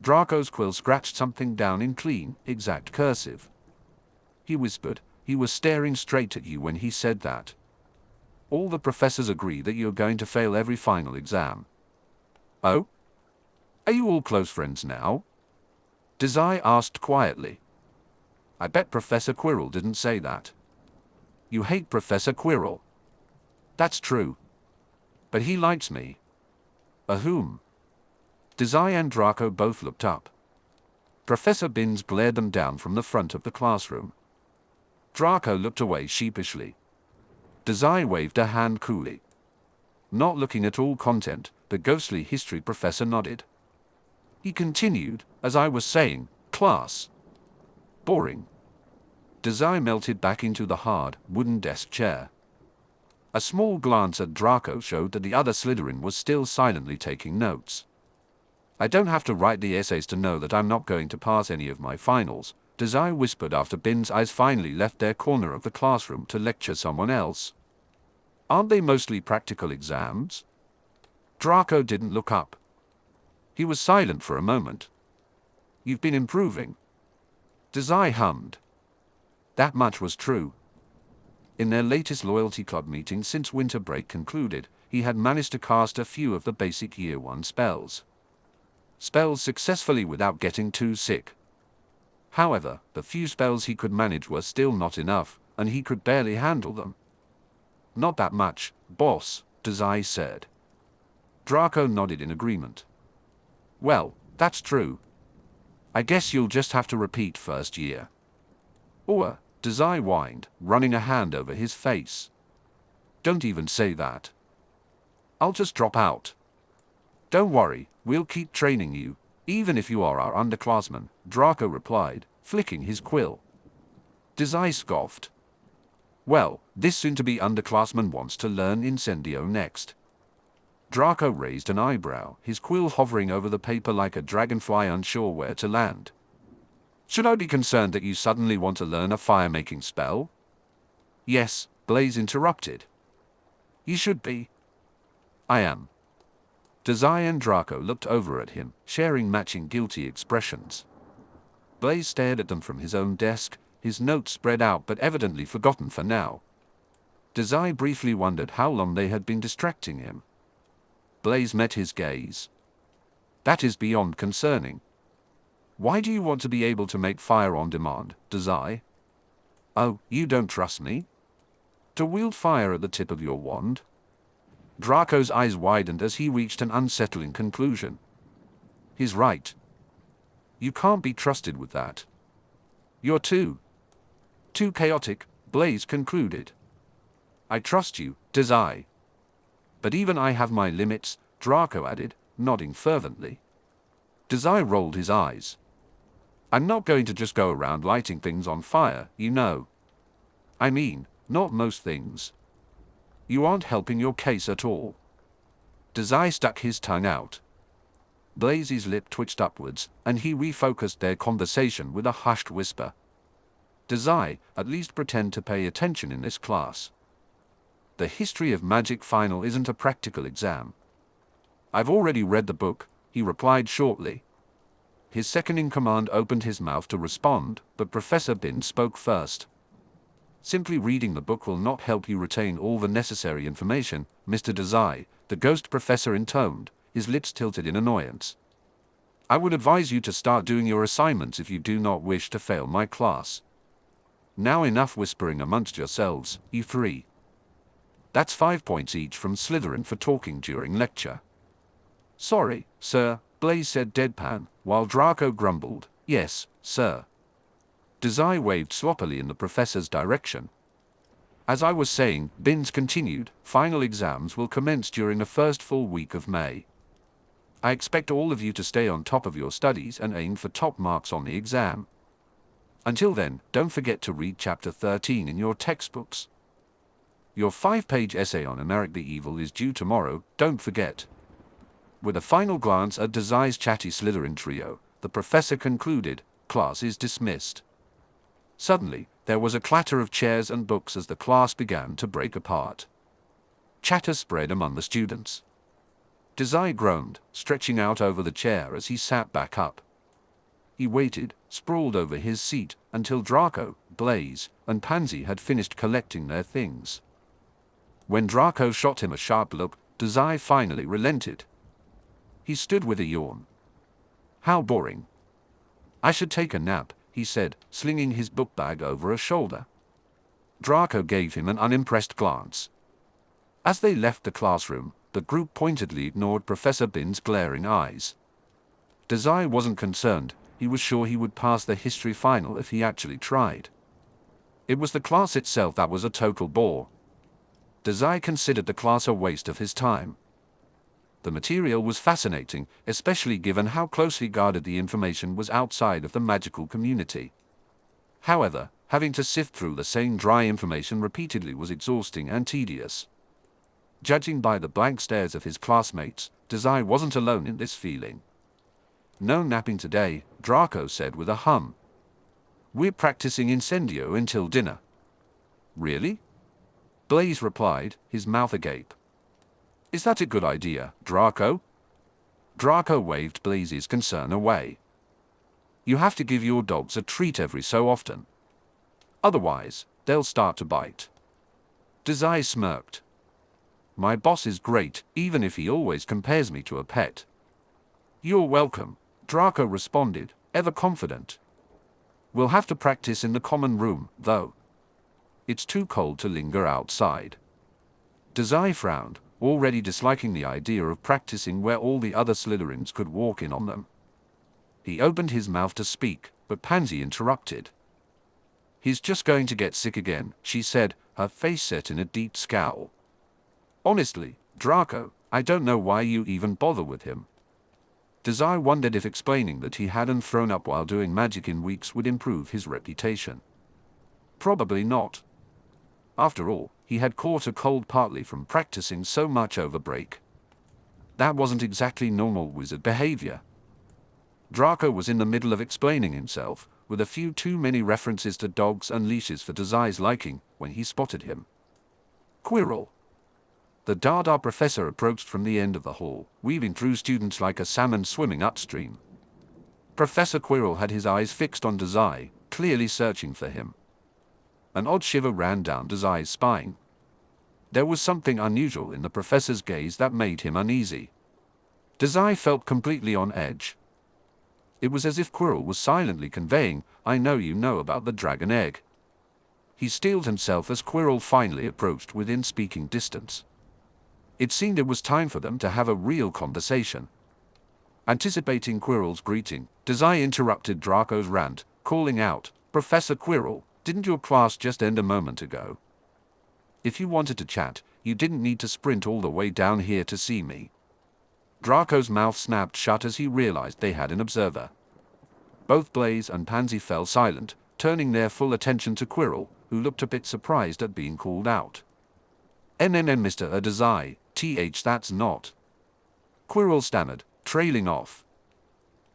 Draco's quill scratched something down in clean, exact cursive. He whispered, he was staring straight at you when he said that. All the professors agree that you're going to fail every final exam. Oh? Are you all close friends now? Dazai asked quietly. I bet Professor Quirrell didn't say that. You hate Professor Quirrell. That's true. But he likes me. Whom? Dazai and Draco both looked up. Professor Binns glared them down from the front of the classroom. Draco looked away sheepishly. Dazai waved a hand coolly. Not looking at all content, the ghostly history professor nodded. He continued, as I was saying, class. Boring. Dazai melted back into the hard, wooden desk chair. A small glance at Draco showed that the other Slytherin was still silently taking notes. I don't have to write the essays to know that I'm not going to pass any of my finals, Dazai whispered after Binns' eyes finally left their corner of the classroom to lecture someone else. Aren't they mostly practical exams? Draco didn't look up. He was silent for a moment. You've been improving. Dazai hummed. That much was true. In their latest loyalty club meeting since winter break concluded, he had managed to cast a few of the basic Year 1 spells. spells successfully without getting too sick. However, the few spells he could manage were still not enough, and he could barely handle them. Not that much, boss, Dazai said. Draco nodded in agreement. Well, that's true. I guess you'll just have to repeat first year. Or, Dazai whined, running a hand over his face. Don't even say that. I'll just drop out. Don't worry, we'll keep training you, even if you are our underclassman, Draco replied, flicking his quill. Dazai scoffed. Well, this soon-to-be underclassman wants to learn Incendio next. Draco raised an eyebrow, his quill hovering over the paper like a dragonfly unsure where to land. Should I be concerned that you suddenly want to learn a fire-making spell? Yes, Blaise interrupted. You should be. I am. Dazai and Draco looked over at him, sharing matching guilty expressions. Blaise stared at them from his own desk, his notes spread out but evidently forgotten for now. Dazai briefly wondered how long they had been distracting him. Blaise met his gaze. That is beyond concerning. Why do you want to be able to make fire on demand, Dazai? Oh, you don't trust me? To wield fire at the tip of your wand? Draco's eyes widened as he reached an unsettling conclusion. He's right. You can't be trusted with that. You're too chaotic, Blaise concluded. I trust you, Dazai. But even I have my limits, Draco added, nodding fervently. Dazai rolled his eyes. I'm not going to just go around lighting things on fire, you know. I mean, not most things. You aren't helping your case at all. Dazai stuck his tongue out. Blaise's lip twitched upwards, and he refocused their conversation with a hushed whisper. Dazai, at least pretend to pay attention in this class. The History of Magic final isn't a practical exam. I've already read the book, he replied shortly. His second-in-command opened his mouth to respond, but Professor Bin spoke first. Simply reading the book will not help you retain all the necessary information, Mr. Dazai, the ghost professor intoned, his lips tilted in annoyance. I would advise you to start doing your assignments if you do not wish to fail my class. Now enough whispering amongst yourselves, you three. That's 5 points each from Slytherin for talking during lecture. Sorry, sir, Blaise said deadpan, while Draco grumbled, yes, sir. Dazai waved sloppily in the professor's direction. As I was saying, Binns continued, final exams will commence during the first full week of May. I expect all of you to stay on top of your studies and aim for top marks on the exam. Until then, don't forget to read chapter 13 in your textbooks. Your 5-page essay on Emeric the Evil is due tomorrow, don't forget. With a final glance at Dazai's chatty Slytherin trio, the professor concluded, class is dismissed. Suddenly, there was a clatter of chairs and books as the class began to break apart. Chatter spread among the students. Dazai groaned, stretching out over the chair as he sat back up. He waited, sprawled over his seat, until Draco, Blaise, and Pansy had finished collecting their things. When Draco shot him a sharp look, Dazai finally relented. He stood with a yawn. How boring. I should take a nap, he said, slinging his book bag over a shoulder. Draco gave him an unimpressed glance. As they left the classroom, the group pointedly ignored Professor Bin's glaring eyes. Dazai wasn't concerned, he was sure he would pass the history final if he actually tried. It was the class itself that was a total bore. Dazai considered the class a waste of his time. The material was fascinating, especially given how closely guarded the information was outside of the magical community. However, having to sift through the same dry information repeatedly was exhausting and tedious. Judging by the blank stares of his classmates, Dazai wasn't alone in this feeling. No napping today, Draco said with a hum. We're practicing Incendio until dinner. Really? Blaise replied, his mouth agape. Is that a good idea, Draco? Draco waved Blaise's concern away. You have to give your dogs a treat every so often. Otherwise, they'll start to bite. Dazai smirked. My boss is great, even if he always compares me to a pet. You're welcome, Draco responded, ever confident. We'll have to practice in the common room, though. It's too cold to linger outside. Dazai frowned, already disliking the idea of practicing where all the other Slytherins could walk in on them. He opened his mouth to speak, but Pansy interrupted. He's just going to get sick again, she said, her face set in a deep scowl. Honestly, Draco, I don't know why you even bother with him. Dazai wondered if explaining that he hadn't thrown up while doing magic in weeks would improve his reputation. Probably not. After all, he had caught a cold partly from practicing so much over break. That wasn't exactly normal wizard behavior. Draco was in the middle of explaining himself, with a few too many references to dogs and leashes for Dazai's liking, when he spotted him. Quirrell. The Dada professor approached from the end of the hall, weaving through students like a salmon swimming upstream. Professor Quirrell had his eyes fixed on Dazai, clearly searching for him. An odd shiver ran down Dazai's spine. There was something unusual in the professor's gaze that made him uneasy. Dazai felt completely on edge. It was as if Quirrell was silently conveying, "I know you know about the dragon egg." He steeled himself as Quirrell finally approached within speaking distance. It seemed it was time for them to have a real conversation. Anticipating Quirrell's greeting, Dazai interrupted Draco's rant, calling out, "Professor Quirrell, didn't your class just end a moment ago? If you wanted to chat, you didn't need to sprint all the way down here to see me." Draco's mouth snapped shut as he realized they had an observer. Both Blaise and Pansy fell silent, turning their full attention to Quirrell, who looked a bit surprised at being called out. Mr. Dazai, that's not." Quirrell stammered, trailing off.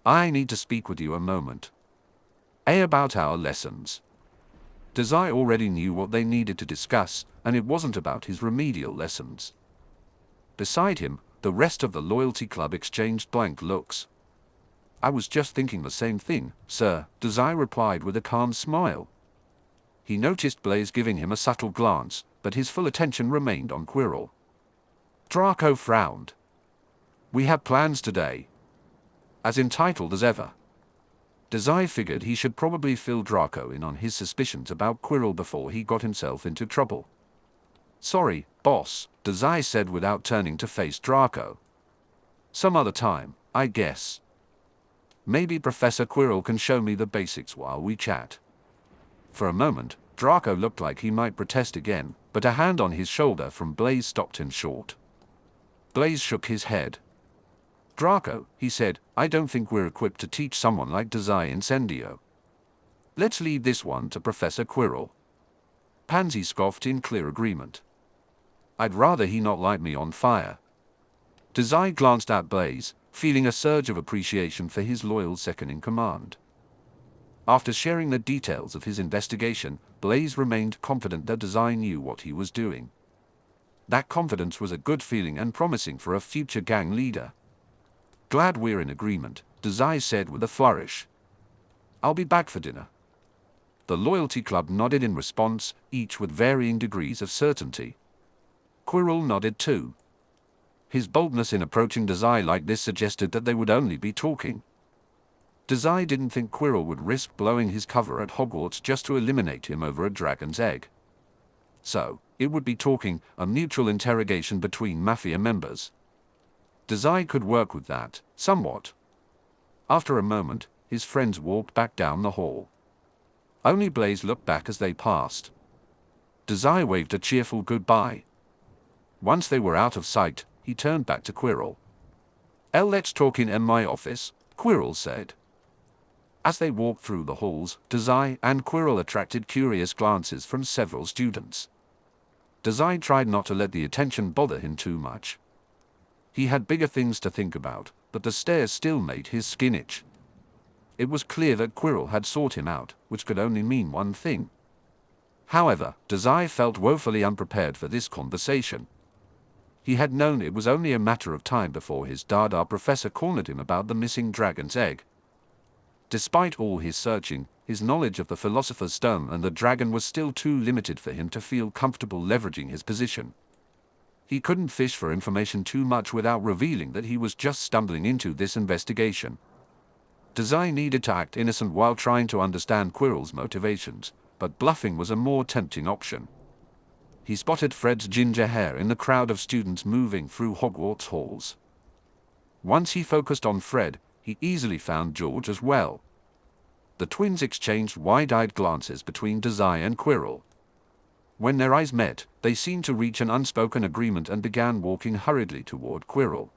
"I need to speak with you a moment. About our lessons." Dazai already knew what they needed to discuss, and it wasn't about his remedial lessons. Beside him, the rest of the Loyalty Club exchanged blank looks. "I was just thinking the same thing, sir," Dazai replied with a calm smile. He noticed Blaise giving him a subtle glance, but his full attention remained on Quirrell. Draco frowned. "We have plans today." As entitled as ever. Dazai figured he should probably fill Draco in on his suspicions about Quirrell before he got himself into trouble. "Sorry, boss," Dazai said without turning to face Draco. "Some other time, I guess. Maybe Professor Quirrell can show me the basics while we chat." For a moment, Draco looked like he might protest again, but a hand on his shoulder from Blaise stopped him short. Blaise shook his head. "Draco," he said, "I don't think we're equipped to teach someone like Dazai Incendio. Let's leave this one to Professor Quirrell." Pansy scoffed in clear agreement. "I'd rather he not light me on fire." Dazai glanced at Blaise, feeling a surge of appreciation for his loyal second-in-command. After sharing the details of his investigation, Blaise remained confident that Dazai knew what he was doing. That confidence was a good feeling and promising for a future gang leader. "Glad we're in agreement," Dazai said with a flourish. "I'll be back for dinner." The Loyalty Club nodded in response, each with varying degrees of certainty. Quirrell nodded too. His boldness in approaching Dazai like this suggested that they would only be talking. Dazai didn't think Quirrell would risk blowing his cover at Hogwarts just to eliminate him over a dragon's egg. So, it would be talking, a mutual interrogation between Mafia members. Dazai could work with that, somewhat. After a moment, his friends walked back down the hall. Only Blaise looked back as they passed. Dazai waved a cheerful goodbye. Once they were out of sight, he turned back to Quirrell. "Let's talk in my office," Quirrell said. As they walked through the halls, Dazai and Quirrell attracted curious glances from several students. Dazai tried not to let the attention bother him too much. He had bigger things to think about, but the stares still made his skin itch. It was clear that Quirrell had sought him out, which could only mean one thing. However, Dazai felt woefully unprepared for this conversation. He had known it was only a matter of time before his Dada professor cornered him about the missing dragon's egg. Despite all his searching, his knowledge of the Philosopher's Stone and the dragon was still too limited for him to feel comfortable leveraging his position. He couldn't fish for information too much without revealing that he was just stumbling into this investigation. Dazai needed to act innocent while trying to understand Quirrell's motivations, but bluffing was a more tempting option. He spotted Fred's ginger hair in the crowd of students moving through Hogwarts halls. Once he focused on Fred, he easily found George as well. The twins exchanged wide-eyed glances between Dazai and Quirrell. When their eyes met, they seemed to reach an unspoken agreement and began walking hurriedly toward Quirrell.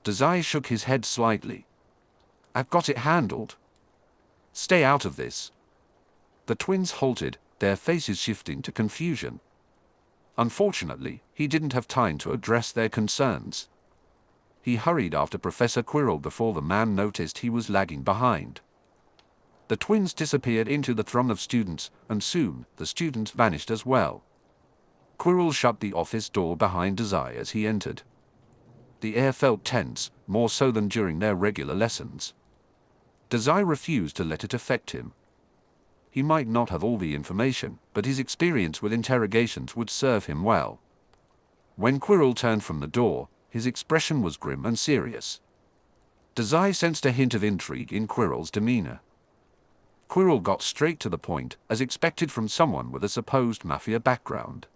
Dazai shook his head slightly. "I've got it handled. Stay out of this." The twins halted, their faces shifting to confusion. Unfortunately, he didn't have time to address their concerns. He hurried after Professor Quirrell before the man noticed he was lagging behind. The twins disappeared into the throng of students, and soon the students vanished as well. Quirrell shut the office door behind Dazai as he entered. The air felt tense, more so than during their regular lessons. Dazai refused to let it affect him. He might not have all the information, but his experience with interrogations would serve him well. When Quirrell turned from the door, his expression was grim and serious. Dazai sensed a hint of intrigue in Quirrell's demeanor. Quirrell got straight to the point, as expected from someone with a supposed mafia background.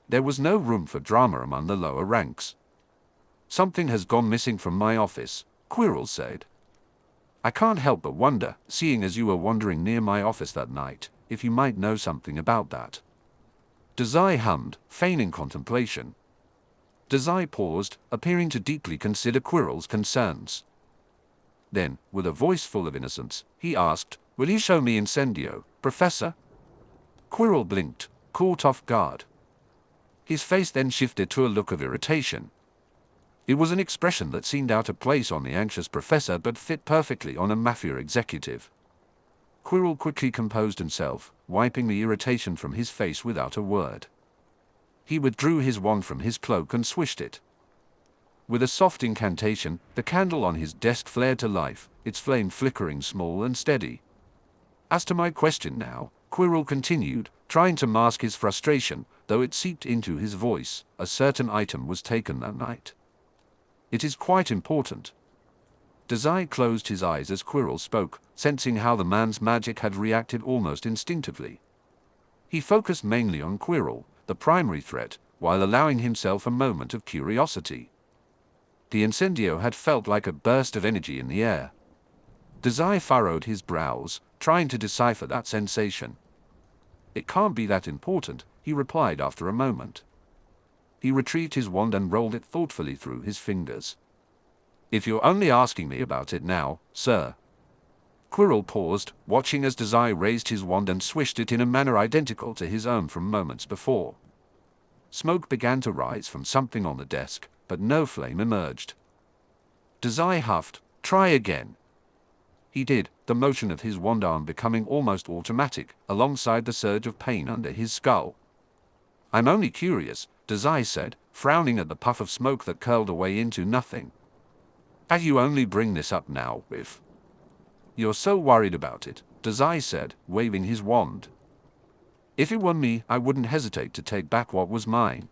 There was no room for drama among the lower ranks. "Something has gone missing from my office," Quirrell said. "I can't help but wonder, seeing as you were wandering near my office that night, if you might know something about that." Dazai hummed, feigning contemplation. Dazai paused, appearing to deeply consider Quirrell's concerns. Then, with a voice full of innocence, he asked, "Will you show me Incendio, Professor?" Quirrell blinked, caught off guard. His face then shifted to a look of irritation. It was an expression that seemed out of place on the anxious professor but fit perfectly on a mafia executive. Quirrell quickly composed himself, wiping the irritation from his face without a word. He withdrew his wand from his cloak and swished it. With a soft incantation, the candle on his desk flared to life, its flame flickering small and steady. "As to my question now," Quirrell continued, trying to mask his frustration, though it seeped into his voice, "a certain item was taken that night. It is quite important." Dazai closed his eyes as Quirrell spoke, sensing how the man's magic had reacted almost instinctively. He focused mainly on Quirrell, the primary threat, while allowing himself a moment of curiosity. The incendio had felt like a burst of energy in the air. Dazai furrowed his brows, trying to decipher that sensation. "It can't be that important," he replied after a moment. He retrieved his wand and rolled it thoughtfully through his fingers. "If you're only asking me about it now, sir." Quirrell paused, watching as Dazai raised his wand and swished it in a manner identical to his own from moments before. Smoke began to rise from something on the desk, but no flame emerged. Dazai huffed, "Try again." He did, the motion of his wand arm becoming almost automatic, alongside the surge of pain under his skull. "I'm only curious," Dazai said, frowning at the puff of smoke that curled away into nothing. "As you only bring this up now, if you're so worried about it," Dazai said, waving his wand. "If it were me, I wouldn't hesitate to take back what was mine."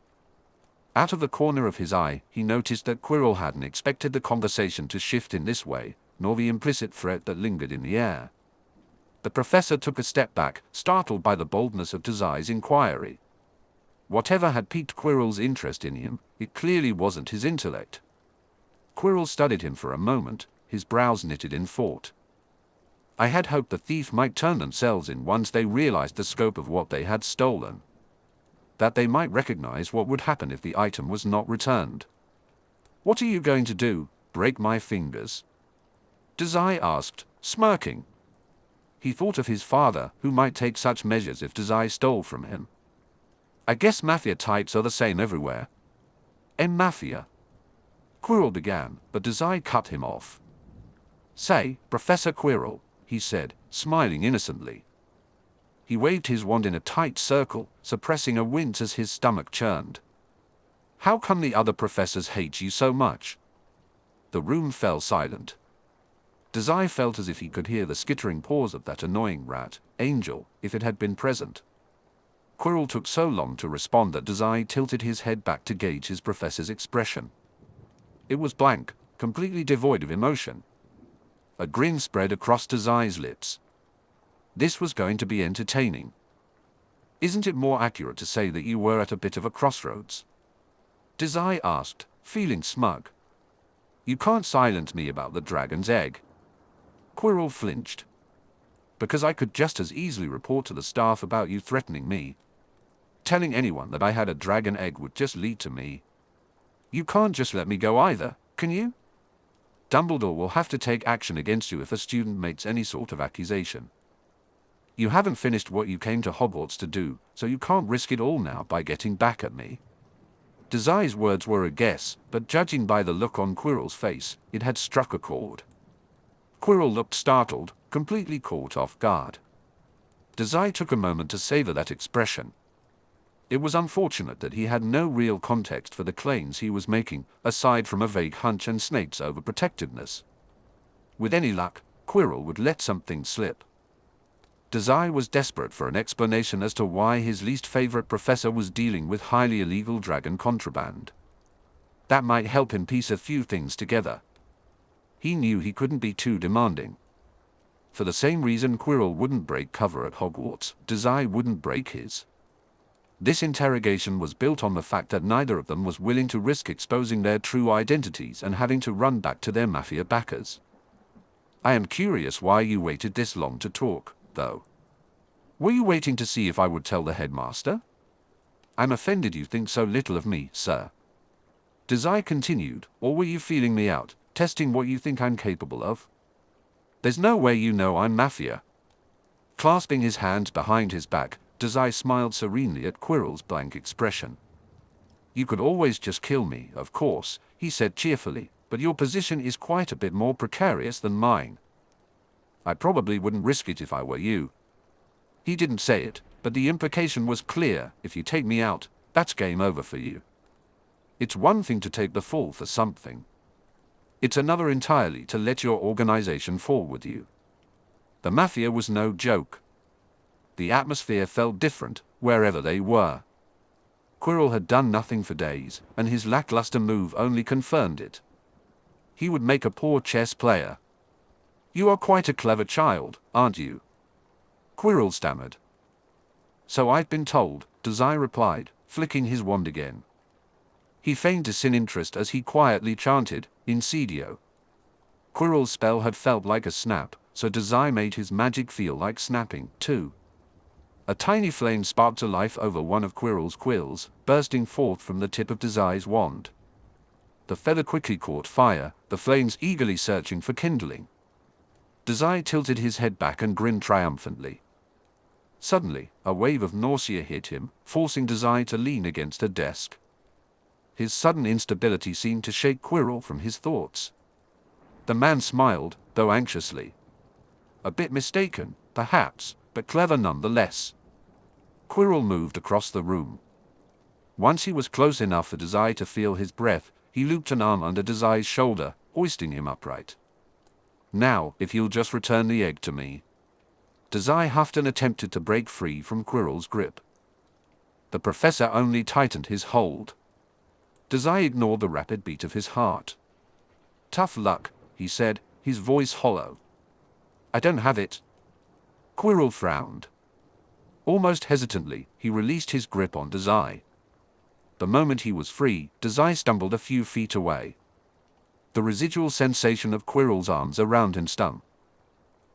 Out of the corner of his eye, he noticed that Quirrell hadn't expected the conversation to shift in this way, nor the implicit threat that lingered in the air. The professor took a step back, startled by the boldness of Dazai's inquiry. Whatever had piqued Quirrell's interest in him, it clearly wasn't his intellect. Quirrell studied him for a moment, his brows knitted in thought. "I had hoped the thief might turn themselves in once they realized the scope of what they had stolen. That they might recognize what would happen if the item was not returned." "What are you going to do, break my fingers?" Dazai asked, smirking. He thought of his father, who might take such measures if Dazai stole from him. "I guess mafia types are the same everywhere." Mafia?" Quirrell began, but Dazai cut him off. "Say, Professor Quirrell," he said, smiling innocently. He waved his wand in a tight circle, suppressing a wince as his stomach churned. "How come the other professors hate you so much?" The room fell silent. Dazai felt as if he could hear the skittering paws of that annoying rat, Angel, if it had been present. Quirrell took so long to respond that Dazai tilted his head back to gauge his professor's expression. It was blank, completely devoid of emotion. A grin spread across Dazai's lips. This was going to be entertaining. Isn't it more accurate to say that you were at a bit of a crossroads? Dazai asked, feeling smug. You can't silence me about the dragon's egg. Quirrell flinched. Because I could just as easily report to the staff about you threatening me. Telling anyone that I had a dragon egg would just lead to me. You can't just let me go either, can you? Dumbledore will have to take action against you if a student makes any sort of accusation. You haven't finished what you came to Hogwarts to do, so you can't risk it all now by getting back at me. Dazai's words were a guess, but judging by the look on Quirrell's face, it had struck a chord. Quirrell looked startled, completely caught off guard. Dazai took a moment to savor that expression. It was unfortunate that he had no real context for the claims he was making, aside from a vague hunch and Snape's overprotectiveness. With any luck, Quirrell would let something slip. Dazai was desperate for an explanation as to why his least favorite professor was dealing with highly illegal dragon contraband. That might help him piece a few things together. He knew he couldn't be too demanding. For the same reason Quirrell wouldn't break cover at Hogwarts, Dazai wouldn't break his. This interrogation was built on the fact that neither of them was willing to risk exposing their true identities and having to run back to their mafia backers. I am curious why you waited this long to talk, though. Were you waiting to see if I would tell the headmaster? I'm offended you think so little of me, sir. Dazai continued, or were you feeling me out, testing what you think I'm capable of? There's no way you know I'm mafia. Clasping his hands behind his back, Dazai smiled serenely at Quirrell's blank expression. You could always just kill me, of course, he said cheerfully, but your position is quite a bit more precarious than mine. I probably wouldn't risk it if I were you. He didn't say it, but the implication was clear. If you take me out, that's game over for you. It's one thing to take the fall for something. It's another entirely to let your organization fall with you. The mafia was no joke. The atmosphere felt different, wherever they were. Quirrell had done nothing for days, and his lackluster move only confirmed it. He would make a poor chess player. You are quite a clever child, aren't you? Quirrell stammered. So I've been told, Dazai replied, flicking his wand again. He feigned disinterest as he quietly chanted, Incendio. Quirrell's spell had felt like a snap, so Dazai made his magic feel like snapping, too. A tiny flame sparked to life over one of Quirrell's quills, bursting forth from the tip of Dazai's wand. The feather quickly caught fire, the flames eagerly searching for kindling. Dazai tilted his head back and grinned triumphantly. Suddenly, a wave of nausea hit him, forcing Dazai to lean against a desk. His sudden instability seemed to shake Quirrell from his thoughts. The man smiled, though anxiously. A bit mistaken, perhaps, but clever nonetheless. Quirrell moved across the room. Once he was close enough for Dazai to feel his breath, he looped an arm under Dazai's shoulder, hoisting him upright. Now, if you'll just return the egg to me. Dazai huffed and attempted to break free from Quirrell's grip. The professor only tightened his hold. Dazai ignored the rapid beat of his heart. Tough luck, he said, his voice hollow. I don't have it. Quirrell frowned. Almost hesitantly, he released his grip on Dazai. The moment he was free, Dazai stumbled a few feet away. The residual sensation of Quirrell's arms around him stung.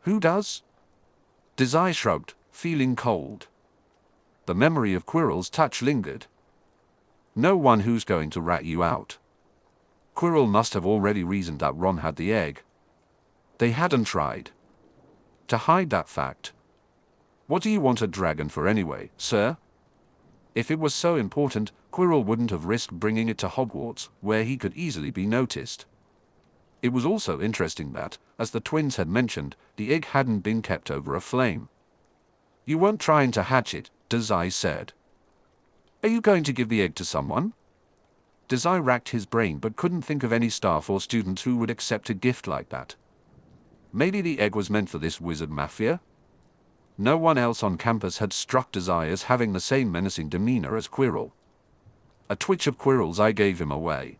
Who does? Dazai shrugged, feeling cold. The memory of Quirrell's touch lingered. No one who's going to rat you out. Quirrell must have already reasoned that Ron had the egg. They hadn't tried to hide that fact. What do you want a dragon for anyway, sir? If it was so important, Quirrell wouldn't have risked bringing it to Hogwarts, where he could easily be noticed. It was also interesting that, as the twins had mentioned, the egg hadn't been kept over a flame. You weren't trying to hatch it, Dazai said. Are you going to give the egg to someone? Dazai racked his brain but couldn't think of any staff or students who would accept a gift like that. Maybe the egg was meant for this wizard mafia? No one else on campus had struck Dazai as having the same menacing demeanor as Quirrell. A twitch of Quirrell's eye gave him away.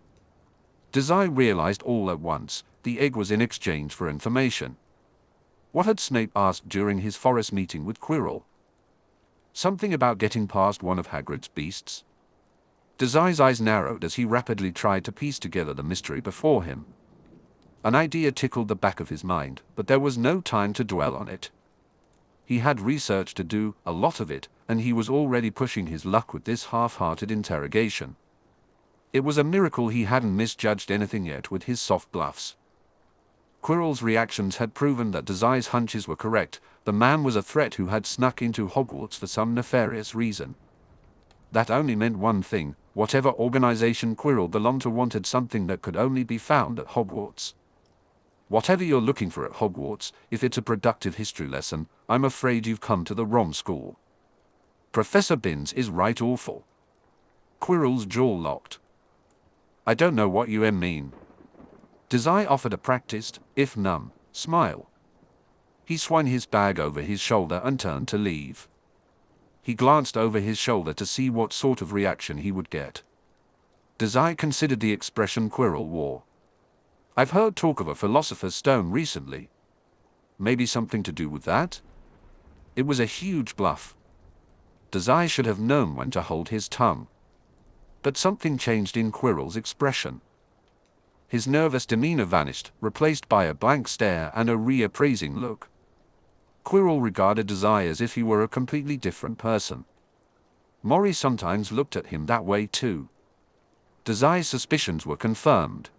Dazai realized all at once, the egg was in exchange for information. What had Snape asked during his forest meeting with Quirrell? Something about getting past one of Hagrid's beasts? Dazai's eyes narrowed as he rapidly tried to piece together the mystery before him. An idea tickled the back of his mind, but there was no time to dwell on it. He had research to do, a lot of it, and he was already pushing his luck with this half-hearted interrogation. It was a miracle he hadn't misjudged anything yet with his soft bluffs. Quirrell's reactions had proven that Dazai's hunches were correct. The man was a threat who had snuck into Hogwarts for some nefarious reason. That only meant one thing: whatever organization Quirrell belonged to wanted something that could only be found at Hogwarts. Whatever you're looking for at Hogwarts, if it's a productive history lesson, I'm afraid you've come to the wrong school. Professor Binns is right awful. Quirrell's jaw locked. I don't know what you mean. Dazai offered a practiced, if numb, smile. He swung his bag over his shoulder and turned to leave. He glanced over his shoulder to see what sort of reaction he would get. Dazai considered the expression Quirrell wore. I've heard talk of a philosopher's stone recently. Maybe something to do with that? It was a huge bluff. Dazai should have known when to hold his tongue. But something changed in Quirrell's expression. His nervous demeanor vanished, replaced by a blank stare and a reappraising look. Quirrell regarded Dazai as if he were a completely different person. Maury sometimes looked at him that way too. Dazai's suspicions were confirmed.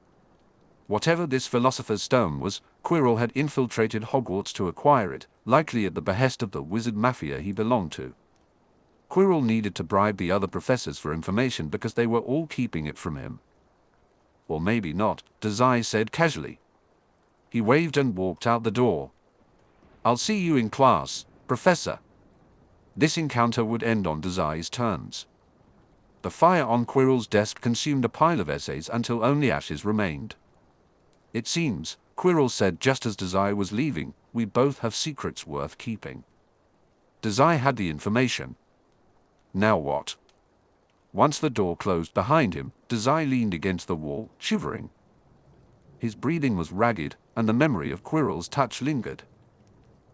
Whatever this philosopher's stone was, Quirrell had infiltrated Hogwarts to acquire it, likely at the behest of the wizard mafia he belonged to. Quirrell needed to bribe the other professors for information because they were all keeping it from him. Or maybe not, Dazai said casually. He waved and walked out the door. I'll see you in class, Professor. This encounter would end on Dazai's terms. The fire on Quirrell's desk consumed a pile of essays until only ashes remained. It seems, Quirrell said just as Dazai was leaving, we both have secrets worth keeping. Dazai had the information. Now what? Once the door closed behind him, Dazai leaned against the wall, shivering. His breathing was ragged, and the memory of Quirrell's touch lingered.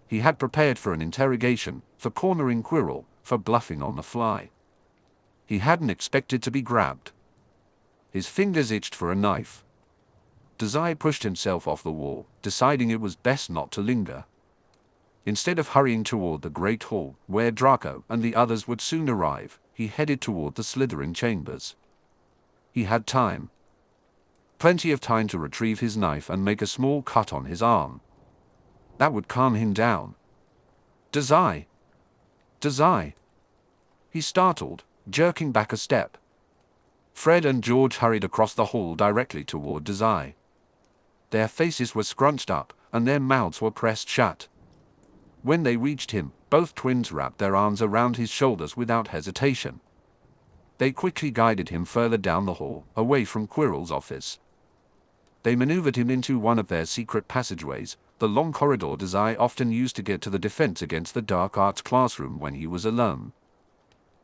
He had prepared for an interrogation, for cornering Quirrell, for bluffing on the fly. He hadn't expected to be grabbed. His fingers itched for a knife. Dazai pushed himself off the wall, deciding it was best not to linger. Instead of hurrying toward the Great Hall, where Draco and the others would soon arrive, he headed toward the Slytherin chambers. He had time. Plenty of time to retrieve his knife and make a small cut on his arm. That would calm him down. Dazai! Dazai! He startled, jerking back a step. Fred and George hurried across the hall directly toward Dazai. Their faces were scrunched up, and their mouths were pressed shut. When they reached him, both twins wrapped their arms around his shoulders without hesitation. They quickly guided him further down the hall, away from Quirrell's office. They maneuvered him into one of their secret passageways, the long corridor Dazai often used to get to the defense against the dark arts classroom when he was alone.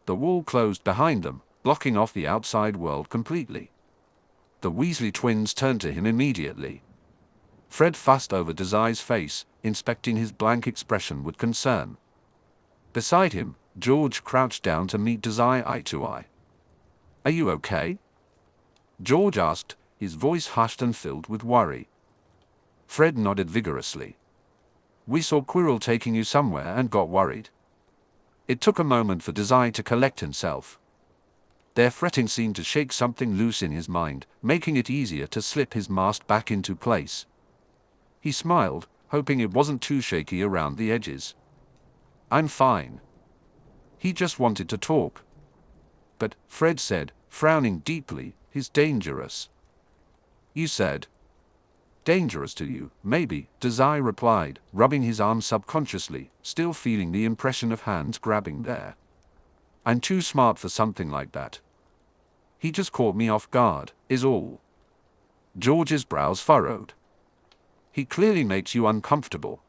The wall closed behind them, blocking off the outside world completely. The Weasley twins turned to him immediately. Fred fussed over Dazai's face, inspecting his blank expression with concern. Beside him, George crouched down to meet Dazai eye to eye. Are you okay? George asked, his voice hushed and filled with worry. Fred nodded vigorously. We saw Quirrell taking you somewhere and got worried. It took a moment for Dazai to collect himself. Their fretting seemed to shake something loose in his mind, making it easier to slip his mask back into place. He smiled, hoping it wasn't too shaky around the edges. I'm fine. He just wanted to talk. But, Fred said, frowning deeply, he's dangerous. You said. Dangerous to you, maybe, Dazai replied, rubbing his arm subconsciously, still feeling the impression of hands grabbing there. I'm too smart for something like that. He just caught me off guard, is all. George's brows furrowed. He clearly makes you uncomfortable.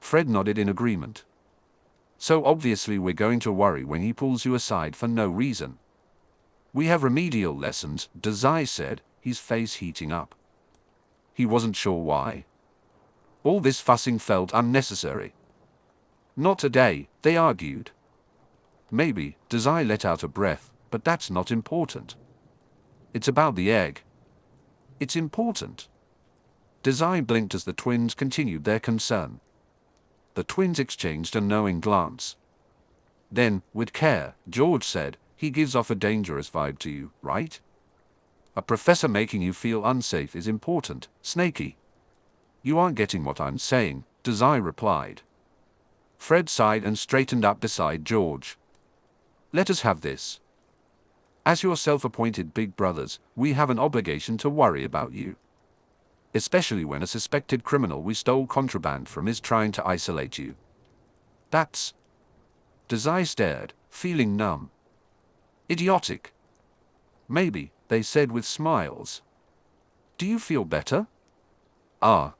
Fred nodded in agreement. So obviously we're going to worry when he pulls you aside for no reason. We have remedial lessons, Dazai said, his face heating up. He wasn't sure why. All this fussing felt unnecessary. Not today, they argued. Maybe, Dazai let out a breath, but that's not important. It's about the egg. It's important. Dazai blinked as the twins continued their concern. The twins exchanged a knowing glance. Then, with care, George said, he gives off a dangerous vibe to you, right? A professor making you feel unsafe is important, Snaky. You aren't getting what I'm saying, Dazai replied. Fred sighed and straightened up beside George. Let us have this. As your self-appointed big brothers, we have an obligation to worry about you. Especially when a suspected criminal we stole contraband from is trying to isolate you. That's... Dazai stared, feeling numb. Idiotic. Maybe, they said with smiles. Do you feel better? Ah.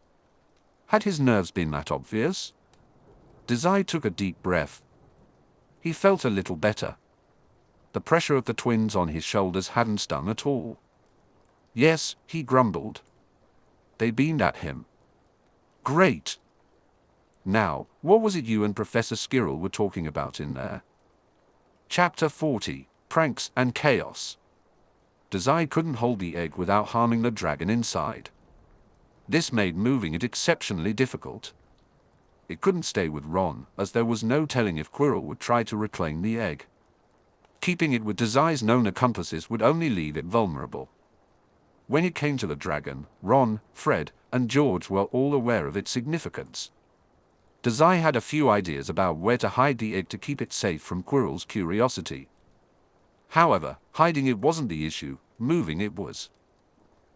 Had his nerves been that obvious? Dazai took a deep breath. He felt a little better. The pressure of the twins on his shoulders hadn't stung at all. Yes, he grumbled. They beamed at him. Great. Now, what was it you and Professor Skirrel were talking about in there? Chapter 40, Pranks and Chaos. Dazai couldn't hold the egg without harming the dragon inside. This made moving it exceptionally difficult. It couldn't stay with Ron, as there was no telling if Quirrell would try to reclaim the egg. Keeping it with Dazai's known accomplices would only leave it vulnerable. When it came to the dragon, Ron, Fred, and George were all aware of its significance. Dazai had a few ideas about where to hide the egg to keep it safe from Quirrell's curiosity. However, hiding it wasn't the issue, moving it was.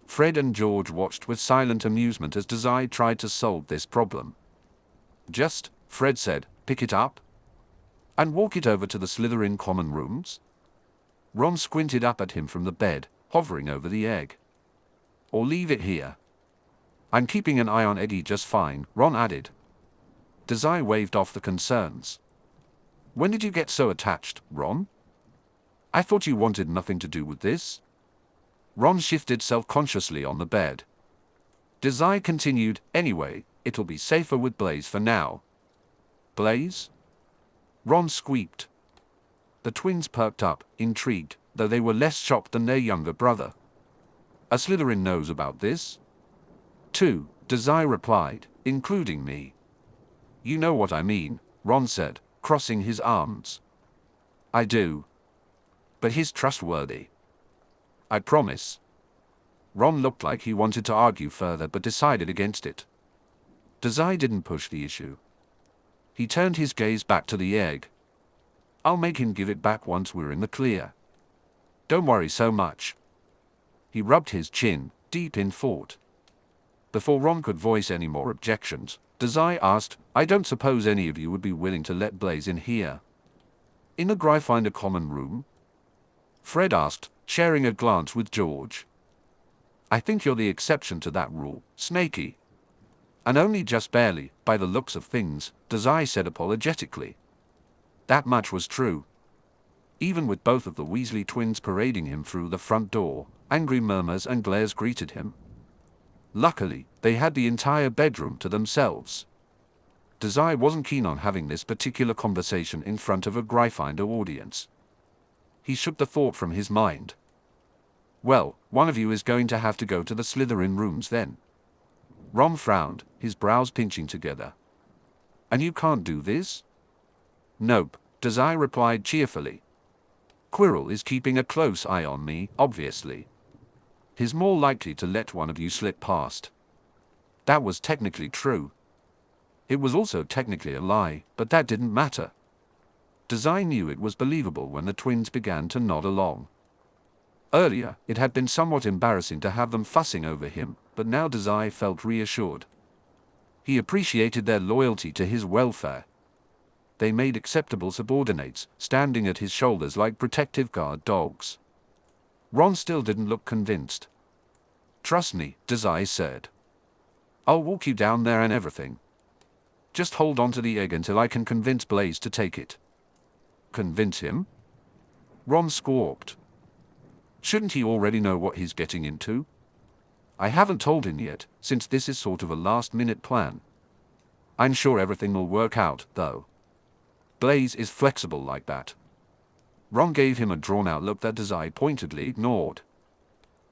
Fred and George watched with silent amusement as Dazai tried to solve this problem. Just, Fred said, pick it up and walk it over to the Slytherin common rooms. Ron squinted up at him from the bed, hovering over the egg. Or leave it here. I'm keeping an eye on Eddie just fine, Ron added. Dazai waved off the concerns. When did you get so attached, Ron? I thought you wanted nothing to do with this. Ron shifted self-consciously on the bed. Dazai continued, anyway, it'll be safer with Blaise for now. Blaise? Ron squeaked. The twins perked up, intrigued, though they were less shocked than their younger brother. A Slytherin knows about this? 2, Dazai replied, including me. You know what I mean, Ron said, crossing his arms. I do. But he's trustworthy. I promise. Ron looked like he wanted to argue further but decided against it. Dazai didn't push the issue. He turned his gaze back to the egg. I'll make him give it back once we're in the clear. Don't worry so much. He rubbed his chin, deep in thought. Before Ron could voice any more objections, Dazai asked, I don't suppose any of you would be willing to let Blaise in here? In the Gryffindor common room? Fred asked, sharing a glance with George. I think you're the exception to that rule, Snaky. And only just barely, by the looks of things, Dazai said apologetically. That much was true. Even with both of the Weasley twins parading him through the front door, angry murmurs and glares greeted him. Luckily, they had the entire bedroom to themselves. Dazai wasn't keen on having this particular conversation in front of a Gryffindor audience. He shook the thought from his mind. Well, one of you is going to have to go to the Slytherin rooms then. Ron frowned, his brows pinching together. And you can't do this? Nope, Dazai replied cheerfully. Quirrell is keeping a close eye on me, obviously. He's more likely to let one of you slip past. That was technically true. It was also technically a lie, but that didn't matter. Dazai knew it was believable when the twins began to nod along. Earlier, it had been somewhat embarrassing to have them fussing over him, but now Dazai felt reassured. He appreciated their loyalty to his welfare. They made acceptable subordinates, standing at his shoulders like protective guard dogs. Ron still didn't look convinced. Trust me, Dazai said. I'll walk you down there and everything. Just hold on to the egg until I can convince Blaise to take it. Convince him? Ron squawked. Shouldn't he already know what he's getting into? I haven't told him yet, since this is sort of a last-minute plan. I'm sure everything will work out, though. Blaise is flexible like that. Ron gave him a drawn-out look that Dazai pointedly ignored.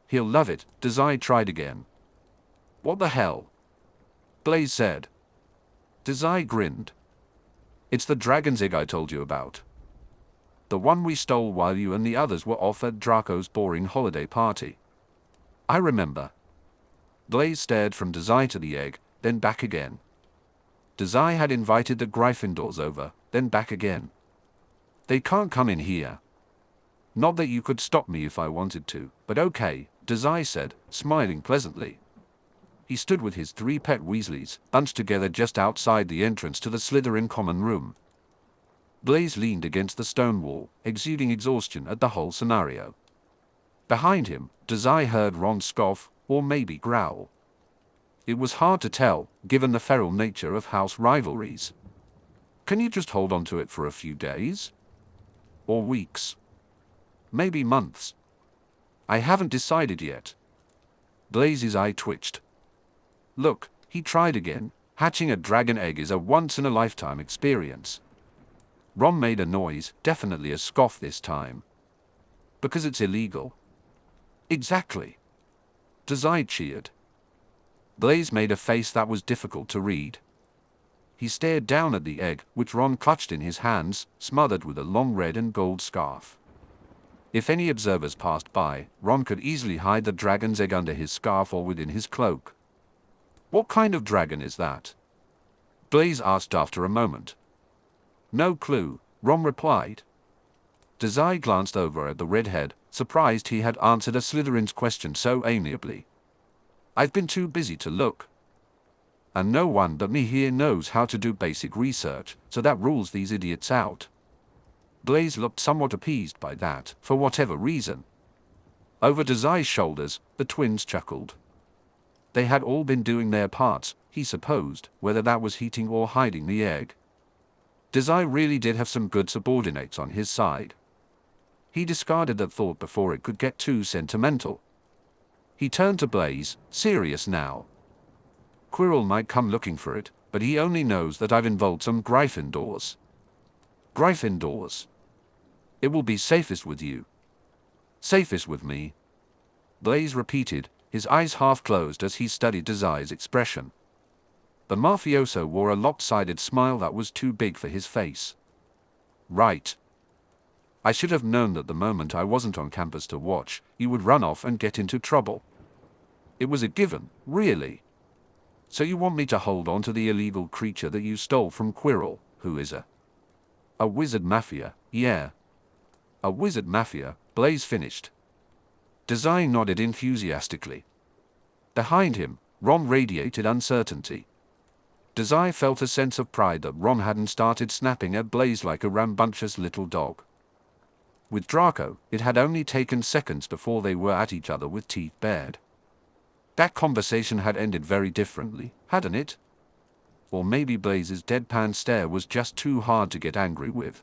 He'll love it, Dazai tried again. What the hell? Blaise said. Dazai grinned. It's the dragon's egg I told you about. The one we stole while you and the others were off at Draco's boring holiday party. I remember. Blaise stared from Dazai to the egg, then back again. Dazai had invited the Gryffindors over, then back again. They can't come in here. Not that you could stop me if I wanted to, but okay, Dazai said, smiling pleasantly. He stood with his 3 pet Weasleys, bunched together just outside the entrance to the Slytherin common room. Blaise leaned against the stone wall, exuding exhaustion at the whole scenario. Behind him, Dazai heard Ron scoff, or maybe growl. It was hard to tell, given the feral nature of house rivalries. Can you just hold on to it for a few days? Or weeks? Maybe months? I haven't decided yet. Blaise's eye twitched. Look, he tried again. Hatching a dragon egg is a once-in-a-lifetime experience. Ron made a noise, definitely a scoff this time. Because it's illegal. Exactly. Dazai cheered. Blaise made a face that was difficult to read. He stared down at the egg, which Ron clutched in his hands, smothered with a long red and gold scarf. If any observers passed by, Ron could easily hide the dragon's egg under his scarf or within his cloak. What kind of dragon is that? Blaise asked after a moment. No clue, Ron replied. Dazai glanced over at the redhead, surprised he had answered a Slytherin's question so amiably. I've been too busy to look. And no one but me here knows how to do basic research, so that rules these idiots out. Blaise looked somewhat appeased by that, for whatever reason. Over Dazai's shoulders, the twins chuckled. They had all been doing their parts, he supposed, whether that was heating or hiding the egg. Dazai really did have some good subordinates on his side. He discarded that thought before it could get too sentimental. He turned to Blaise, serious now. Quirrell might come looking for it, but he only knows that I've involved some Gryffindors. Gryffindors. It will be safest with you. Safest with me. Blaise repeated, his eyes half closed as he studied Dazai's expression. The mafioso wore a lopsided smile that was too big for his face. Right. I should have known that the moment I wasn't on campus to watch, you would run off and get into trouble. It was a given, really. So you want me to hold on to the illegal creature that you stole from Quirrell, who is a wizard mafia, yeah. A wizard mafia, Blaise finished. Dazai nodded enthusiastically. Behind him, Ron radiated uncertainty. Dazai felt a sense of pride that Ron hadn't started snapping at Blaise like a rambunctious little dog. With Draco, it had only taken seconds before they were at each other with teeth bared. That conversation had ended very differently, hadn't it? Or maybe Blaise's deadpan stare was just too hard to get angry with.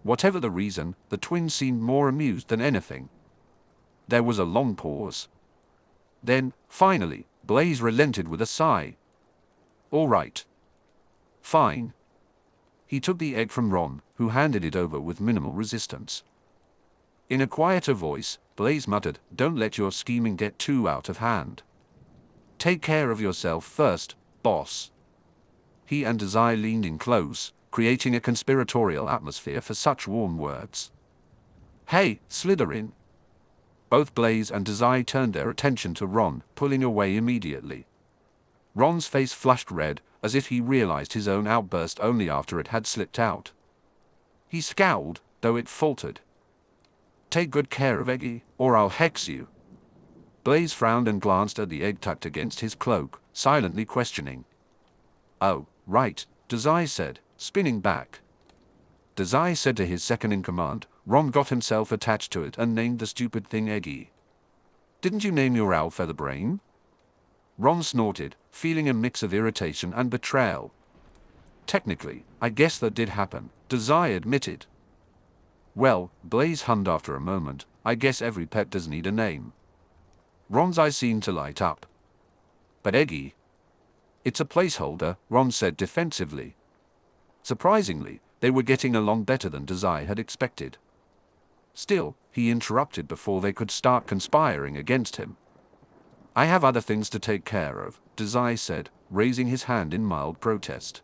Whatever the reason, the twins seemed more amused than anything. There was a long pause. Then, finally, Blaise relented with a sigh. All right. Fine. He took the egg from Ron, who handed it over with minimal resistance. In a quieter voice, Blaise muttered, "Don't let your scheming get too out of hand. Take care of yourself first, boss." He and Dazai leaned in close, creating a conspiratorial atmosphere for such warm words. "Hey, Slytherin!" Both Blaise and Dazai turned their attention to Ron, pulling away immediately. Ron's face flushed red, as if he realized his own outburst only after it had slipped out. He scowled, though it faltered. "Take good care of Eggy, or I'll hex you." Blaise frowned and glanced at the egg tucked against his cloak, silently questioning. "Oh, right," Dazai said, spinning back. Dazai said to his second-in-command, "Ron got himself attached to it and named the stupid thing Eggy. Didn't you name your owl Featherbrain?" Ron snorted, feeling a mix of irritation and betrayal. Technically, I guess that did happen, Dazai admitted. Well, Blaise hummed after a moment, I guess every pet does need a name. Ron's eyes seemed to light up. But Eggy? It's a placeholder, Ron said defensively. Surprisingly, they were getting along better than Dazai had expected. Still, he interrupted before they could start conspiring against him. I have other things to take care of, Dazai said, raising his hand in mild protest.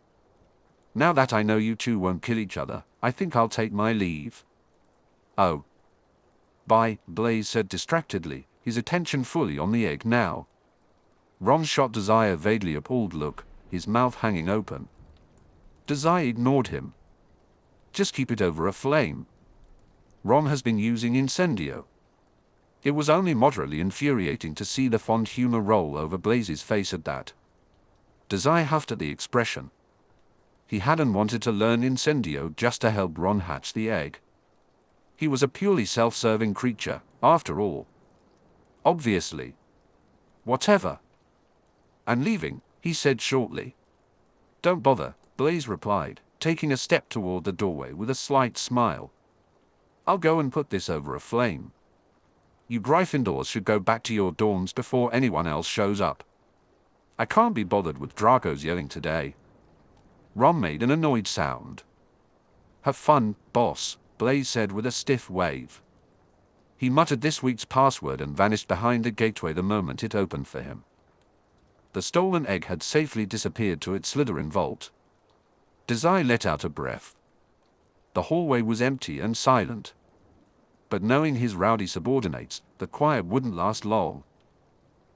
Now that I know you two won't kill each other, I think I'll take my leave. Oh. Bye, Blaise said distractedly, his attention fully on the egg now. Ron shot Dazai a vaguely appalled look, his mouth hanging open. Dazai ignored him. Just keep it over a flame. Ron has been using incendio. It was only moderately infuriating to see the fond humor roll over Blaise's face at that. Dazai huffed at the expression. He hadn't wanted to learn incendio just to help Ron hatch the egg. He was a purely self-serving creature, after all. Obviously. Whatever. I'm leaving, he said shortly. Don't bother, Blaise replied, taking a step toward the doorway with a slight smile. I'll go and put this over a flame. You Gryffindors should go back to your dorms before anyone else shows up. I can't be bothered with Dracos yelling today. Ron made an annoyed sound. Have fun, boss, Blaise said with a stiff wave. He muttered this week's password and vanished behind the gateway the moment it opened for him. The stolen egg had safely disappeared to its Slytherin vault. Dazai let out a breath. The hallway was empty and silent. But knowing his rowdy subordinates, the quiet wouldn't last long.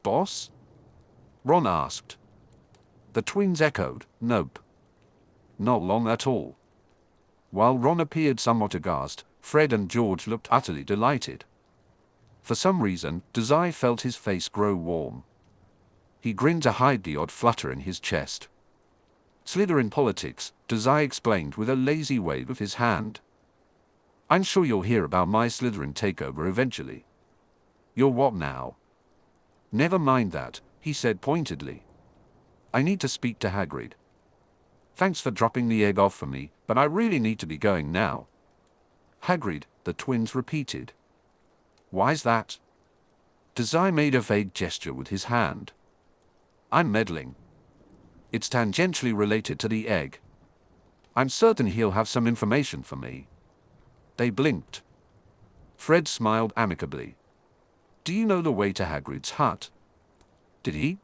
Boss? Ron asked. The twins echoed, nope. Not long at all. While Ron appeared somewhat aghast, Fred and George looked utterly delighted. For some reason, Dazai felt his face grow warm. He grinned to hide the odd flutter in his chest. Slytherin politics, Dazai explained with a lazy wave of his hand. I'm sure you'll hear about my Slytherin takeover eventually. You're what now? Never mind that, he said pointedly. I need to speak to Hagrid. Thanks for dropping the egg off for me, but I really need to be going now. Hagrid, the twins repeated. Why's that? Dazai made a vague gesture with his hand. I'm meddling. It's tangentially related to the egg. I'm certain he'll have some information for me. They blinked. Fred smiled amicably. Do you know the way to Hagrid's hut? Did he?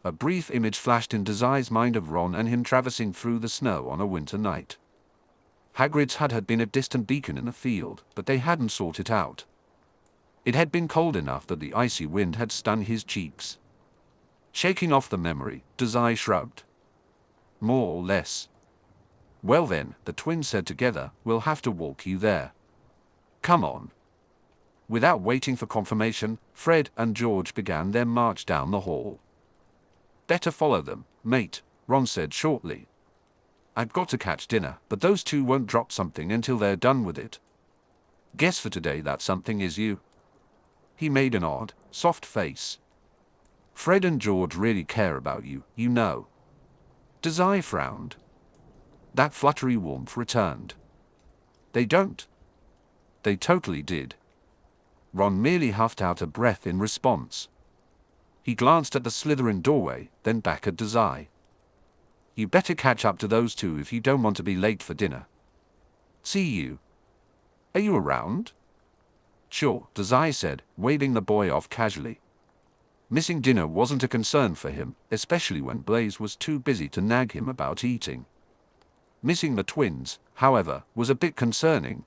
A brief image flashed in Dazai's mind of Ron and him traversing through the snow on a winter night. Hagrid's hut had been a distant beacon in the field, but they hadn't sought it out. It had been cold enough that the icy wind had stung his cheeks. Shaking off the memory, Dazai shrugged. More or less. Well then, the twins said together, we'll have to walk you there. Come on. Without waiting for confirmation, Fred and George began their march down the hall. Better follow them, mate, Ron said shortly. I've got to catch dinner, but those two won't drop something until they're done with it. Guess for today that something is you. He made an odd, soft face. Fred and George really care about you, you know. Dazai frowned. That fluttery warmth returned. They don't. They totally did. Ron merely huffed out a breath in response. He glanced at the Slytherin doorway, then back at Dazai. You better catch up to those two if you don't want to be late for dinner. See you. Are you around? Sure, Dazai said, waving the boy off casually. Missing dinner wasn't a concern for him, especially when Blaise was too busy to nag him about eating. Missing the twins, however, was a bit concerning.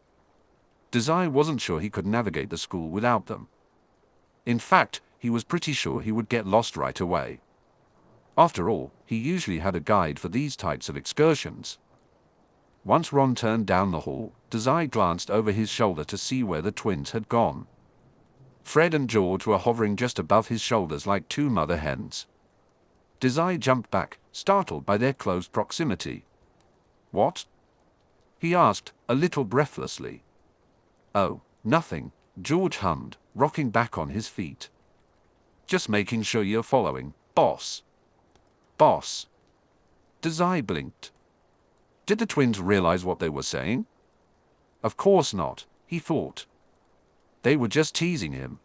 Dazai wasn't sure he could navigate the school without them. In fact, he was pretty sure he would get lost right away. After all, he usually had a guide for these types of excursions. Once Ron turned down the hall, Dazai glanced over his shoulder to see where the twins had gone. Fred and George were hovering just above his shoulders like two mother hens. Dazai jumped back, startled by their close proximity. What? He asked, a little breathlessly. Oh, nothing, George hummed, rocking back on his feet. Just making sure you're following, boss. Boss. Dazai blinked. Did the twins realize what they were saying? Of course not, he thought. They were just teasing him.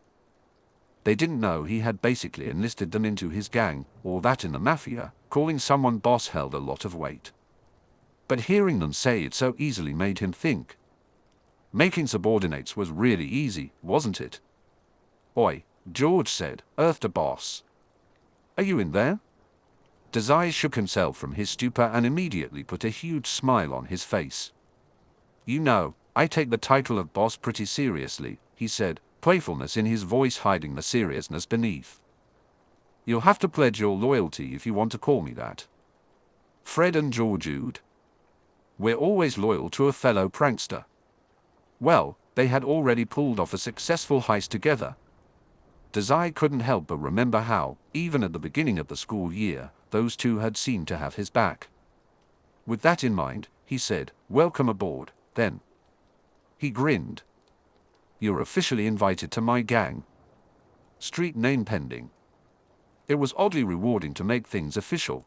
They didn't know he had basically enlisted them into his gang, or that in the mafia, calling someone boss held a lot of weight. But hearing them say it so easily made him think. Making subordinates was really easy, wasn't it? Oi, George said, Earth to boss. Are you in there? Dazai shook himself from his stupor and immediately put a huge smile on his face. You know, I take the title of boss pretty seriously, he said, playfulness in his voice hiding the seriousness beneath. You'll have to pledge your loyalty if you want to call me that. Fred and George oohed. We're always loyal to a fellow prankster. Well, they had already pulled off a successful heist together. Dazai couldn't help but remember how, even at the beginning of the school year, those two had seemed to have his back. With that in mind, he said, "Welcome aboard, then." He grinned. You're officially invited to my gang. Street name pending. It was oddly rewarding to make things official.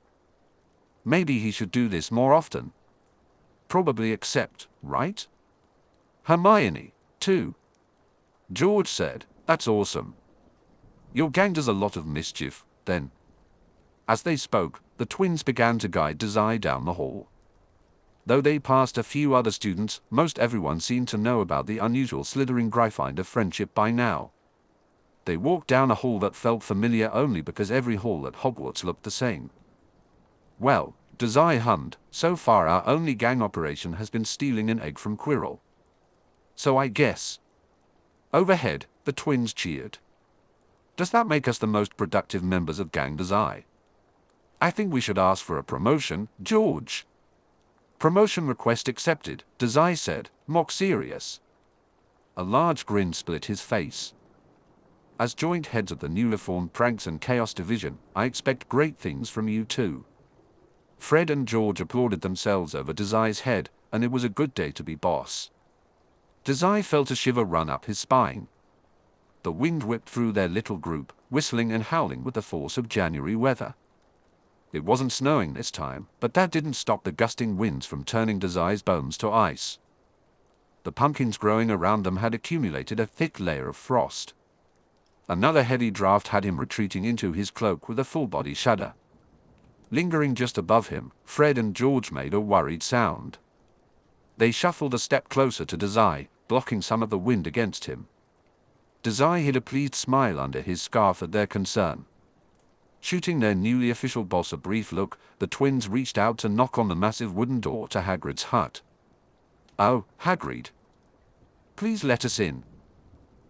Maybe he should do this more often. Probably accept, right? Hermione, too. George said, "That's awesome. Your gang does a lot of mischief, then." As they spoke, the twins began to guide Dazai down the hall. Though they passed a few other students, most everyone seemed to know about the unusual Slytherin Gryffindor friendship by now. They walked down a hall that felt familiar only because every hall at Hogwarts looked the same. Well, Dazai hummed, so far our only gang operation has been stealing an egg from Quirrell. So I guess. Overhead, the twins cheered. Does that make us the most productive members of Gang Dazai? I think we should ask for a promotion, George. Promotion request accepted, Dazai said, mock serious. A large grin split his face. As joint heads of the newly formed Pranks and Chaos Division, I expect great things from you too. Fred and George applauded themselves over Dazai's head, and it was a good day to be boss. Dazai felt a shiver run up his spine. The wind whipped through their little group, whistling and howling with the force of January weather. It wasn't snowing this time, but that didn't stop the gusting winds from turning Dazai's bones to ice. The pumpkins growing around them had accumulated a thick layer of frost. Another heavy draft had him retreating into his cloak with a full-body shudder. Lingering just above him, Fred and George made a worried sound. They shuffled a step closer to Dazai, blocking some of the wind against him. Dazai hid a pleased smile under his scarf at their concern. Shooting their newly official boss a brief look, the twins reached out to knock on the massive wooden door to Hagrid's hut. "Oh, Hagrid. Please let us in.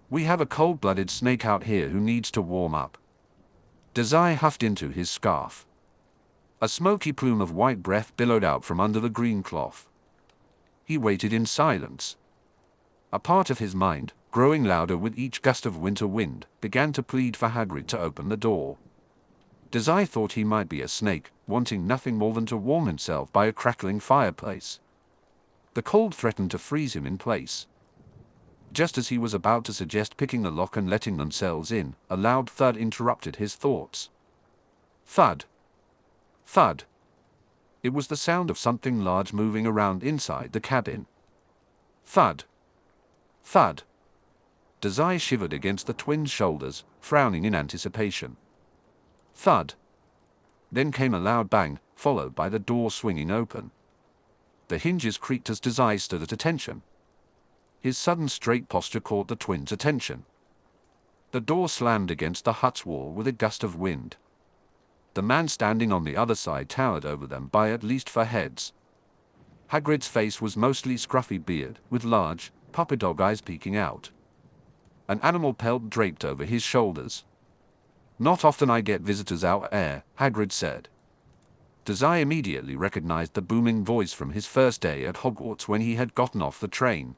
We have a cold-blooded snake out here who needs to warm up." Dazai huffed into his scarf. A smoky plume of white breath billowed out from under the green cloth. He waited in silence. A part of his mind, growing louder with each gust of winter wind, began to plead for Hagrid to open the door. Dazai thought he might be a snake, wanting nothing more than to warm himself by a crackling fireplace. The cold threatened to freeze him in place. Just as he was about to suggest picking the lock and letting themselves in, a loud thud interrupted his thoughts. Thud. Thud. It was the sound of something large moving around inside the cabin. Thud. Thud. Dazai shivered against the twins' shoulders, frowning in anticipation. Thud. Then came a loud bang, followed by the door swinging open. The hinges creaked as Dazai stood at attention. His sudden straight posture caught the twins' attention. The door slammed against the hut's wall with a gust of wind. The man standing on the other side towered over them by at least 4 heads. Hagrid's face was mostly scruffy beard, with large, puppy dog eyes peeking out. An animal pelt draped over his shoulders. "Not often I get visitors out here," Hagrid said. Dazai immediately recognized the booming voice from his first day at Hogwarts when he had gotten off the train.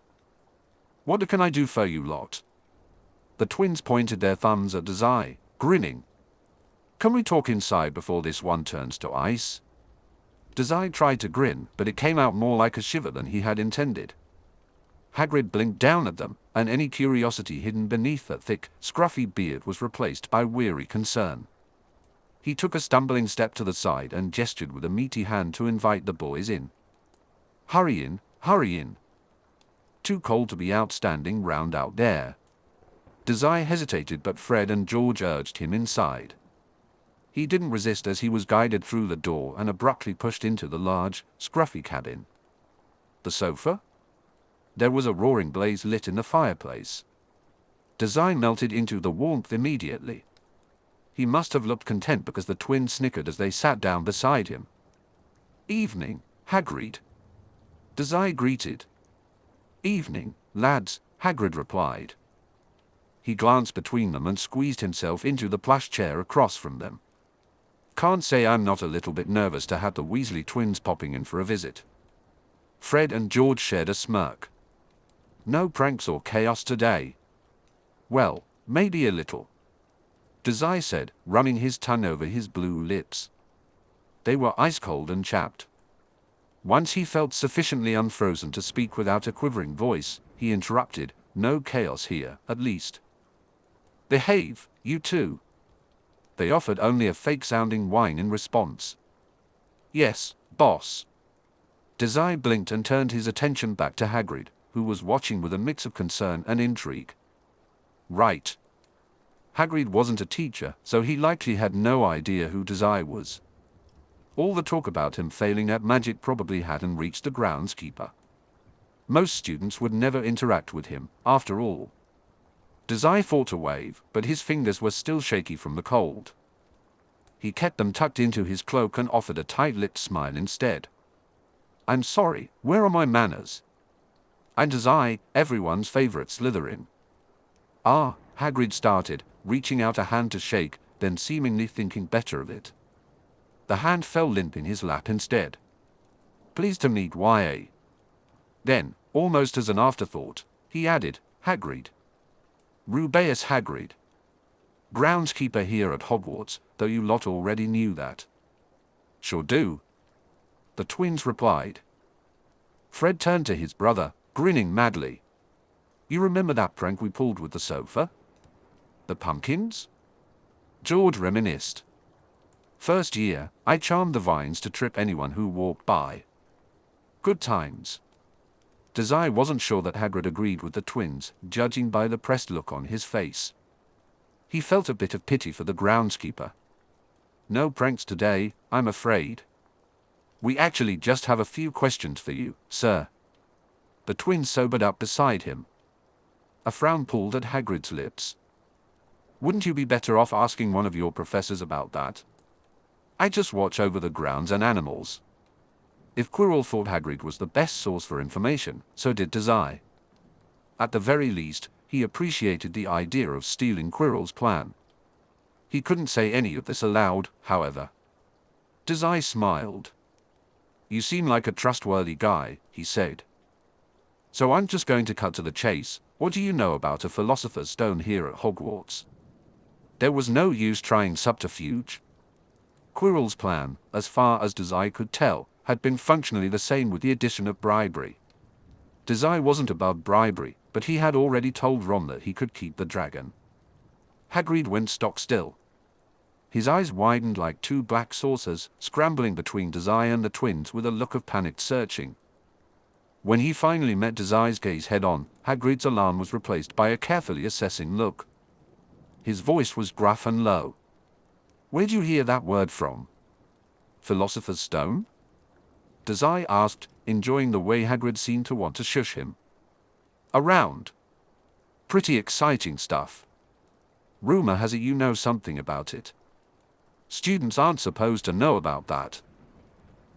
"What can I do for you lot?" The twins pointed their thumbs at Dazai, grinning. "Can we talk inside before this one turns to ice?" Dazai tried to grin, but it came out more like a shiver than he had intended. Hagrid blinked down at them, and any curiosity hidden beneath that thick, scruffy beard was replaced by weary concern. He took a stumbling step to the side and gestured with a meaty hand to invite the boys in. Hurry in, hurry in. Too cold to be outstanding round out there. Dazai hesitated, but Fred and George urged him inside. He didn't resist as he was guided through the door and abruptly pushed into the large, scruffy cabin. The sofa? There was a roaring blaze lit in the fireplace. Dazai melted into the warmth immediately. He must have looked content because the twins snickered as they sat down beside him. "Evening, Hagrid," Dazai greeted. "Evening, lads," Hagrid replied. He glanced between them and squeezed himself into the plush chair across from them. "Can't say I'm not a little bit nervous to have the Weasley twins popping in for a visit." Fred and George shared a smirk. "No pranks or chaos today." "Well, maybe a little," Dazai said, running his tongue over his blue lips. They were ice-cold and chapped. Once he felt sufficiently unfrozen to speak without a quivering voice, he interrupted, "No chaos here, at least." "Behave, you two." They offered only a fake-sounding whine in response. "Yes, boss." Dazai blinked and turned his attention back to Hagrid, who was watching with a mix of concern and intrigue. Right. Hagrid wasn't a teacher, so he likely had no idea who Dazai was. All the talk about him failing at magic probably hadn't reached the groundskeeper. Most students would never interact with him, after all. Dazai fought a wave, but his fingers were still shaky from the cold. He kept them tucked into his cloak and offered a tight-lipped smile instead. "I'm sorry, where are my manners? I'm Dazai, everyone's favorite Slytherin." "Ah," Hagrid started, reaching out a hand to shake, then seemingly thinking better of it. The hand fell limp in his lap instead. "Pleased to meet YA." Then, almost as an afterthought, he added, "Hagrid. Rubeus Hagrid. Groundskeeper here at Hogwarts, though you lot already knew that." "Sure do," the twins replied. Fred turned to his brother, grinning madly. "You remember that prank we pulled with the sofa? The pumpkins?" George reminisced. "First year, I charmed the vines to trip anyone who walked by. Good times." Dazai wasn't sure that Hagrid agreed with the twins, judging by the pressed look on his face. He felt a bit of pity for the groundskeeper. "No pranks today, I'm afraid. We actually just have a few questions for you, sir." The twins sobered up beside him. A frown pulled at Hagrid's lips. "Wouldn't you be better off asking one of your professors about that? I just watch over the grounds and animals." If Quirrell thought Hagrid was the best source for information, so did Dazai. At the very least, he appreciated the idea of stealing Quirrell's plan. He couldn't say any of this aloud, however. Dazai smiled. "You seem like a trustworthy guy," he said. "So I'm just going to cut to the chase. What do you know about a philosopher's stone here at Hogwarts?" There was no use trying subterfuge. Quirrell's plan, as far as Dazai could tell, had been functionally the same with the addition of bribery. Dazai wasn't above bribery, but he had already told Ron that he could keep the dragon. Hagrid went stock still. His eyes widened like two black saucers, scrambling between Dazai and the twins with a look of panicked searching. When he finally met Dazai's gaze head-on, Hagrid's alarm was replaced by a carefully assessing look. His voice was gruff and low. "Where'd you hear that word from? Philosopher's Stone?" Dazai asked, enjoying the way Hagrid seemed to want to shush him. "Around. Pretty exciting stuff. Rumor has it you know something about it. Students aren't supposed to know about that.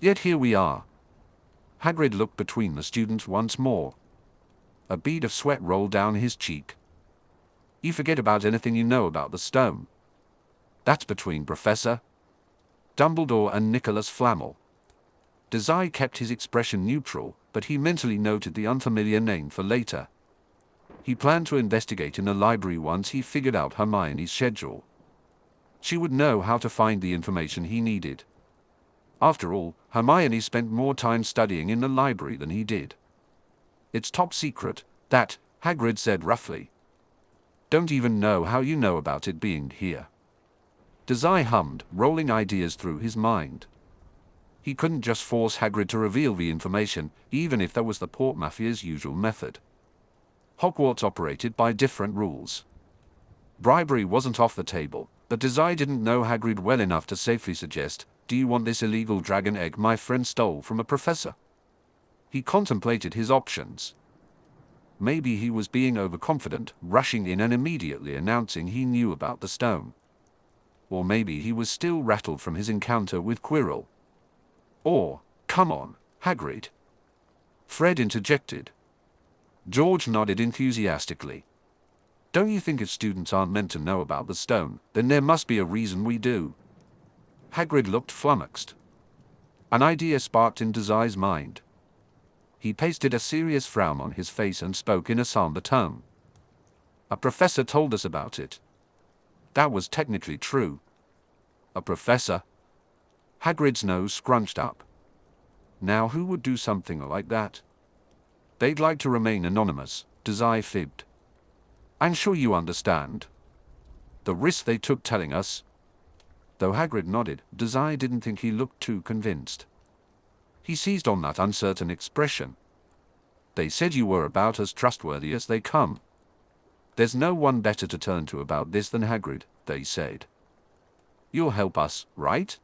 Yet here we are." Hagrid looked between the students once more. A bead of sweat rolled down his cheek. "You forget about anything you know about the stone. That's between Professor Dumbledore and Nicholas Flamel." Dazai kept his expression neutral, but he mentally noted the unfamiliar name for later. He planned to investigate in the library once he figured out Hermione's schedule. She would know how to find the information he needed. After all, Hermione spent more time studying in the library than he did. "It's top secret, that," Hagrid said roughly. "Don't even know how you know about it being here." Dazai hummed, rolling ideas through his mind. He couldn't just force Hagrid to reveal the information, even if that was the Port Mafia's usual method. Hogwarts operated by different rules. Bribery wasn't off the table, but Dazai didn't know Hagrid well enough to safely suggest, "Do you want this illegal dragon egg my friend stole from a professor?" He contemplated his options. Maybe he was being overconfident, rushing in and immediately announcing he knew about the stone. Or maybe he was still rattled from his encounter with Quirrell. Or, "Come on, Hagrid," Fred interjected. George nodded enthusiastically. "Don't you think if students aren't meant to know about the stone, then there must be a reason we do?" Hagrid looked flummoxed. An idea sparked in Dazai's mind. He pasted a serious frown on his face and spoke in a somber tone. "A professor told us about it." That was technically true. A professor? Hagrid's nose scrunched up. Now who would do something like that? "They'd like to remain anonymous," Dazai fibbed. "I'm sure you understand the risk they took telling us." Though Hagrid nodded, Dazai didn't think he looked too convinced. He seized on that uncertain expression. "They said you were about as trustworthy as they come. There's no one better to turn to about this than Hagrid," they said. "You'll help us, right?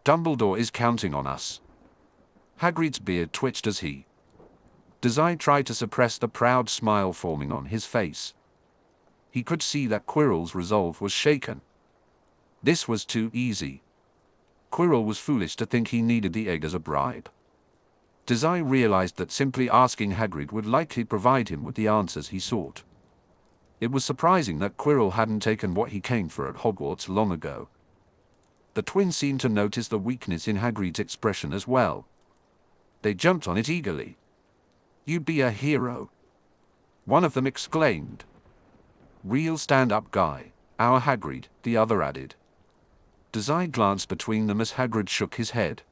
Dumbledore is counting on us." Hagrid's beard twitched as he. Dazai tried to suppress the proud smile forming on his face. He could see that Quirrell's resolve was shaken. This was too easy. Quirrell was foolish to think he needed the egg as a bribe. Dazai realized that simply asking Hagrid would likely provide him with the answers he sought. It was surprising that Quirrell hadn't taken what he came for at Hogwarts long ago. The twins seemed to notice the weakness in Hagrid's expression as well. They jumped on it eagerly. "You'd be a hero," one of them exclaimed. "Real stand-up guy, our Hagrid," the other added. Dazai glanced between them as Hagrid shook his head.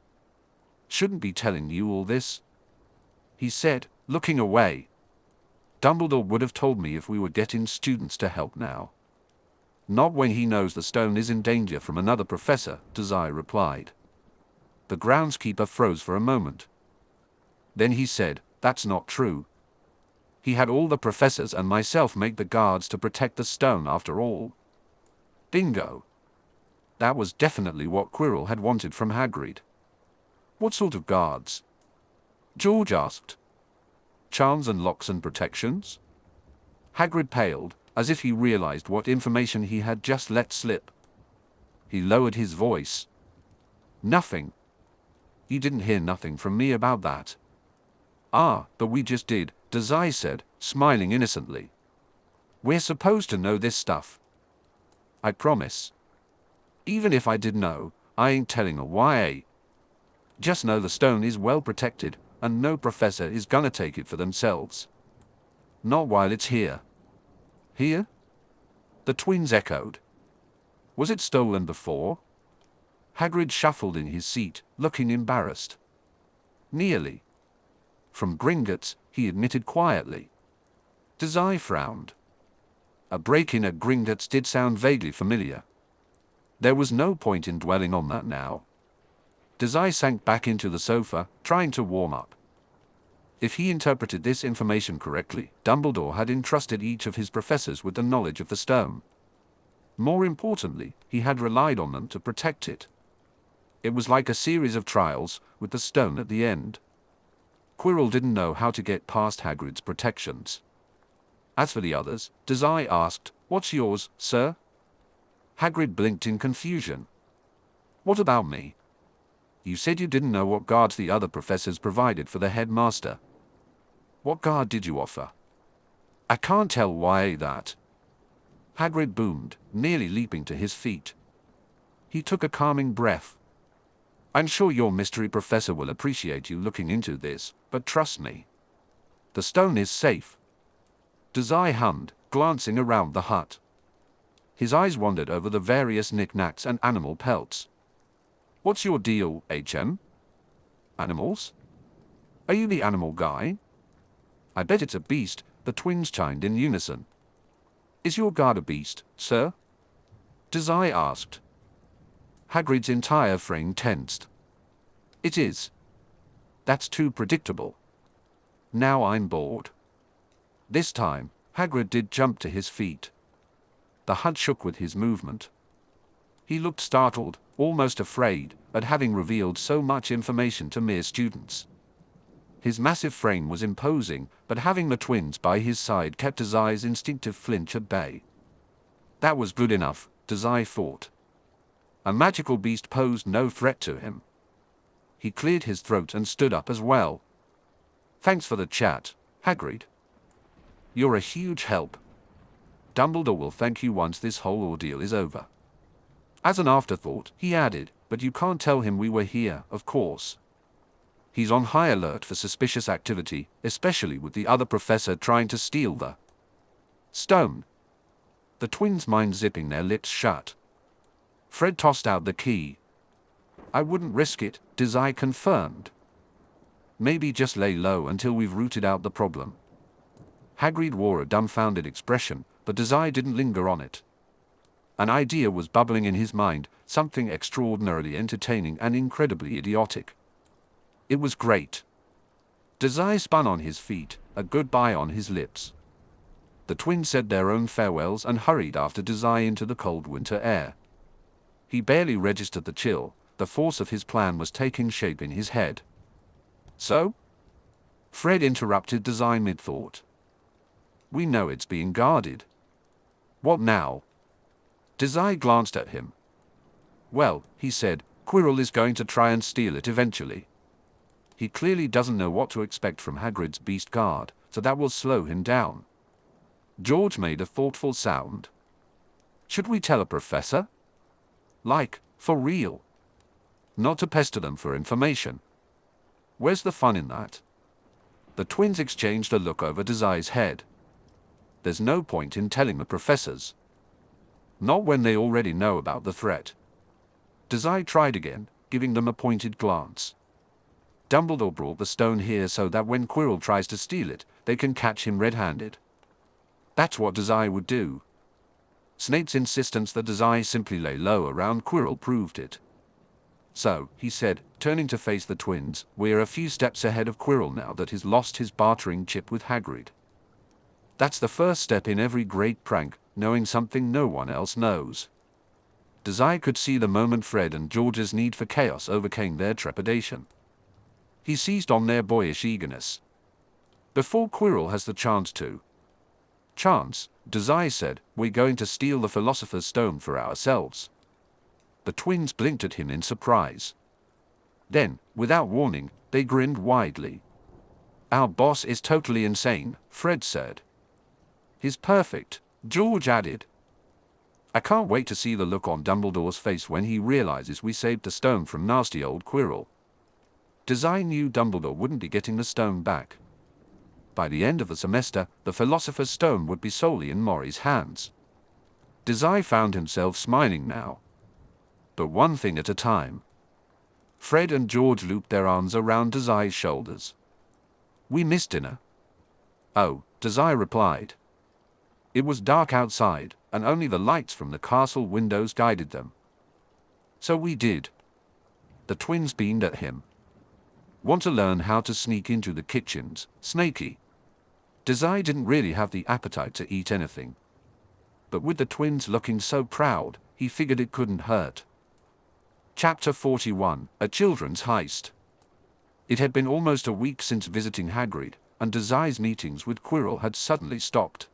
"Shouldn't be telling you all this," he said, looking away. "Dumbledore would have told me if we were getting students to help now." "Not when he knows the stone is in danger from another professor," Dazai replied. The groundskeeper froze for a moment. Then he said, "That's not true. He had all the professors and myself make the guards to protect the stone after all." Bingo. That was definitely what Quirrell had wanted from Hagrid. "What sort of guards?" George asked. "Charms and locks and protections?" Hagrid paled, as if he realized what information he had just let slip. He lowered his voice. "Nothing. You didn't hear nothing from me about that." "Ah, but we just did," Dazai said, smiling innocently. "We're supposed to know this stuff." "I promise. Even if I did know, I ain't telling a YA. Just know the stone is well protected, and no professor is gonna take it for themselves. Not while it's here." "Here?" the twins echoed. "Was it stolen before?" Hagrid shuffled in his seat, looking embarrassed. "Nearly. From Gringotts," he admitted quietly. Dazai frowned. A break-in at Gringotts did sound vaguely familiar. There was no point in dwelling on that now. Dazai sank back into the sofa, trying to warm up. If he interpreted this information correctly, Dumbledore had entrusted each of his professors with the knowledge of the stone. More importantly, he had relied on them to protect it. It was like a series of trials, with the stone at the end. Quirrell didn't know how to get past Hagrid's protections. As for the others, Dazai asked, "What's yours, sir?" Hagrid blinked in confusion. "What about me? You said you didn't know what guards the other professors provided for the headmaster. What guard did you offer?" "I can't tell why that," Hagrid boomed, nearly leaping to his feet. He took a calming breath. "I'm sure your mystery professor will appreciate you looking into this, but trust me. The stone is safe." Dazai hummed, glancing around the hut. His eyes wandered over the various knickknacks and animal pelts. "What's your deal, HM? Animals? Are you the animal guy?" "I bet it's a beast," the twins chimed in unison. "Is your guard a beast, sir?" Dazai asked. Hagrid's entire frame tensed. It is. That's too predictable. Now I'm bored. This time, Hagrid did jump to his feet. The hut shook with his movement. He looked startled, almost afraid, at having revealed so much information to mere students. His massive frame was imposing, but having the twins by his side kept Dazai's instinctive flinch at bay. That was good enough, Dazai thought. A magical beast posed no threat to him. He cleared his throat and stood up as well. Thanks for the chat, Hagrid. You're a huge help. Dumbledore will thank you once this whole ordeal is over. As an afterthought, he added, but you can't tell him we were here, of course. He's on high alert for suspicious activity, especially with the other professor trying to steal the stone. The twins mind zipping their lips shut. Fred tossed out the key. I wouldn't risk it, Dazai confirmed. Maybe just lay low until we've rooted out the problem. Hagrid wore a dumbfounded expression, but Dazai didn't linger on it. An idea was bubbling in his mind, something extraordinarily entertaining and incredibly idiotic. It was great. Dazai spun on his feet, a goodbye on his lips. The twins said their own farewells and hurried after Dazai into the cold winter air. He barely registered the chill, the force of his plan was taking shape in his head. So? Fred interrupted Dazai mid-thought. We know it's being guarded. What now? Dazai glanced at him. Well, he said, Quirrell is going to try and steal it eventually. He clearly doesn't know what to expect from Hagrid's beast guard, so that will slow him down. George made a thoughtful sound. Should we tell a professor? Like, for real? Not to pester them for information. Where's the fun in that? The twins exchanged a look over Dazai's head. There's no point in telling the professors. Not when they already know about the threat. Dazai tried again, giving them a pointed glance. Dumbledore brought the stone here so that when Quirrell tries to steal it, they can catch him red-handed. That's what Dazai would do. Snape's insistence that Dazai simply lay low around Quirrell proved it. So, he said, turning to face the twins, we're a few steps ahead of Quirrell now that he's lost his bartering chip with Hagrid. That's the first step in every great prank, knowing something no one else knows. Dazai could see the moment Fred and George's need for chaos overcame their trepidation. He seized on their boyish eagerness. Before Quirrell has the chance to. Chance, Dazai said, we're going to steal the Philosopher's Stone for ourselves. The twins blinked at him in surprise. Then, without warning, they grinned widely. Our boss is totally insane, Fred said. He's perfect, George added. I can't wait to see the look on Dumbledore's face when he realizes we saved the stone from nasty old Quirrell. Dazai knew Dumbledore wouldn't be getting the stone back. By the end of the semester, the Philosopher's Stone would be solely in Maury's hands. Dazai found himself smiling now. But one thing at a time. Fred and George looped their arms around Dazai's shoulders. We missed dinner. Oh, Dazai replied. It was dark outside, and only the lights from the castle windows guided them. So we did. The twins beamed at him. Want to learn how to sneak into the kitchens, Snakey? Dazai didn't really have the appetite to eat anything. But with the twins looking so proud, he figured it couldn't hurt. Chapter 41, A Children's Heist. It had been almost a week since visiting Hagrid, and Dazai's meetings with Quirrell had suddenly stopped.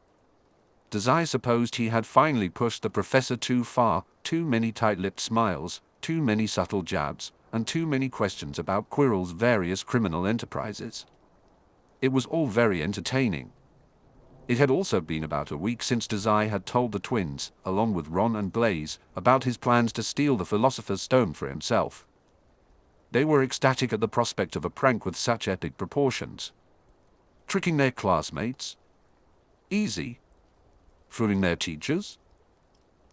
Dazai supposed he had finally pushed the professor too far, too many tight-lipped smiles, too many subtle jabs, and too many questions about Quirrell's various criminal enterprises. It was all very entertaining. It had also been about a week since Dazai had told the twins, along with Ron and Blaise, about his plans to steal the Philosopher's Stone for himself. They were ecstatic at the prospect of a prank with such epic proportions. Tricking their classmates? Easy. Fooling their teachers?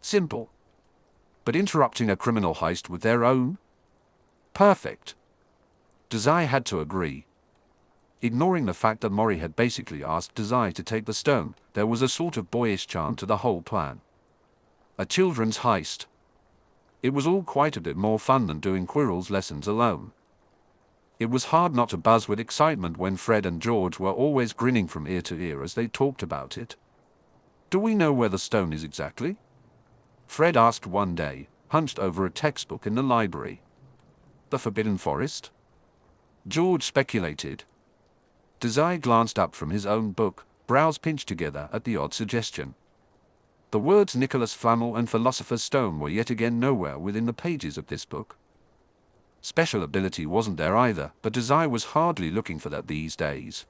Simple. But interrupting a criminal heist with their own? Perfect. Dazai had to agree. Ignoring the fact that Maury had basically asked Dazai to take the stone, there was a sort of boyish charm to the whole plan. A children's heist. It was all quite a bit more fun than doing Quirrell's lessons alone. It was hard not to buzz with excitement when Fred and George were always grinning from ear to ear as they talked about it. "Do we know where the stone is exactly?" Fred asked one day, hunched over a textbook in the library. "The Forbidden Forest?" George speculated. Dazai glanced up from his own book, brows pinched together at the odd suggestion. The words Nicholas Flamel and Philosopher's Stone were yet again nowhere within the pages of this book. Special ability wasn't there either, but Dazai was hardly looking for that these days.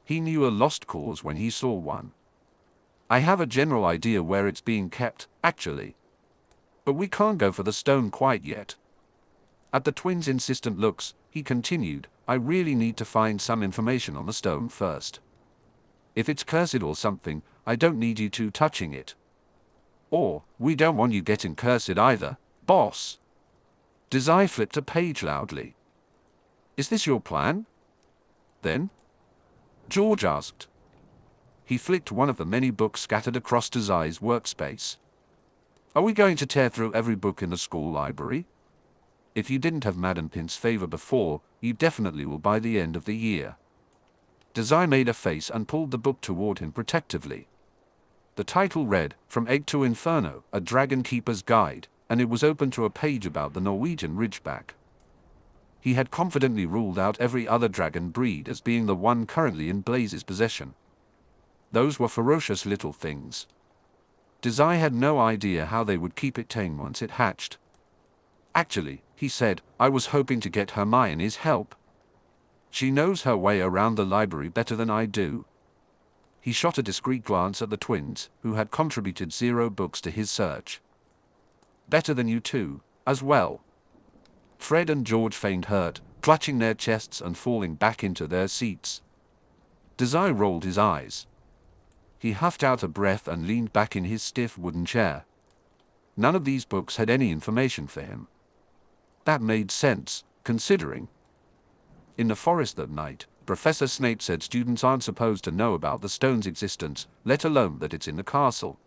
He knew a lost cause when he saw one. "I have a general idea where it's being kept, actually. But we can't go for the stone quite yet." At the twins' insistent looks, he continued, "I really need to find some information on the stone first. If it's cursed or something, I don't need you two touching it. Or, we don't want you getting cursed either, boss." Dazai flipped a page loudly. "Is this your plan?" "Then?" George asked. He flicked one of the many books scattered across Dazai's workspace. "Are we going to tear through every book in the school library? If you didn't have Madam Pin's favor before, you definitely will by the end of the year." Dazai made a face and pulled the book toward him protectively. The title read, "From Egg to Inferno, A Dragon Keeper's Guide," and it was open to a page about the Norwegian Ridgeback. He had confidently ruled out every other dragon breed as being the one currently in Blaise's possession. Those were ferocious little things. Dazai had no idea how they would keep it tame once it hatched. "Actually," he said, "I was hoping to get Hermione's help. She knows her way around the library better than I do." He shot a discreet glance at the twins, who had contributed 0 books to his search. "Better than you two, as well." Fred and George feigned hurt, clutching their chests and falling back into their seats. Dazai rolled his eyes. He huffed out a breath and leaned back in his stiff wooden chair. None of these books had any information for him. That made sense, considering. In the forest that night, Professor Snape said students aren't supposed to know about the stone's existence, let alone that it's in the castle.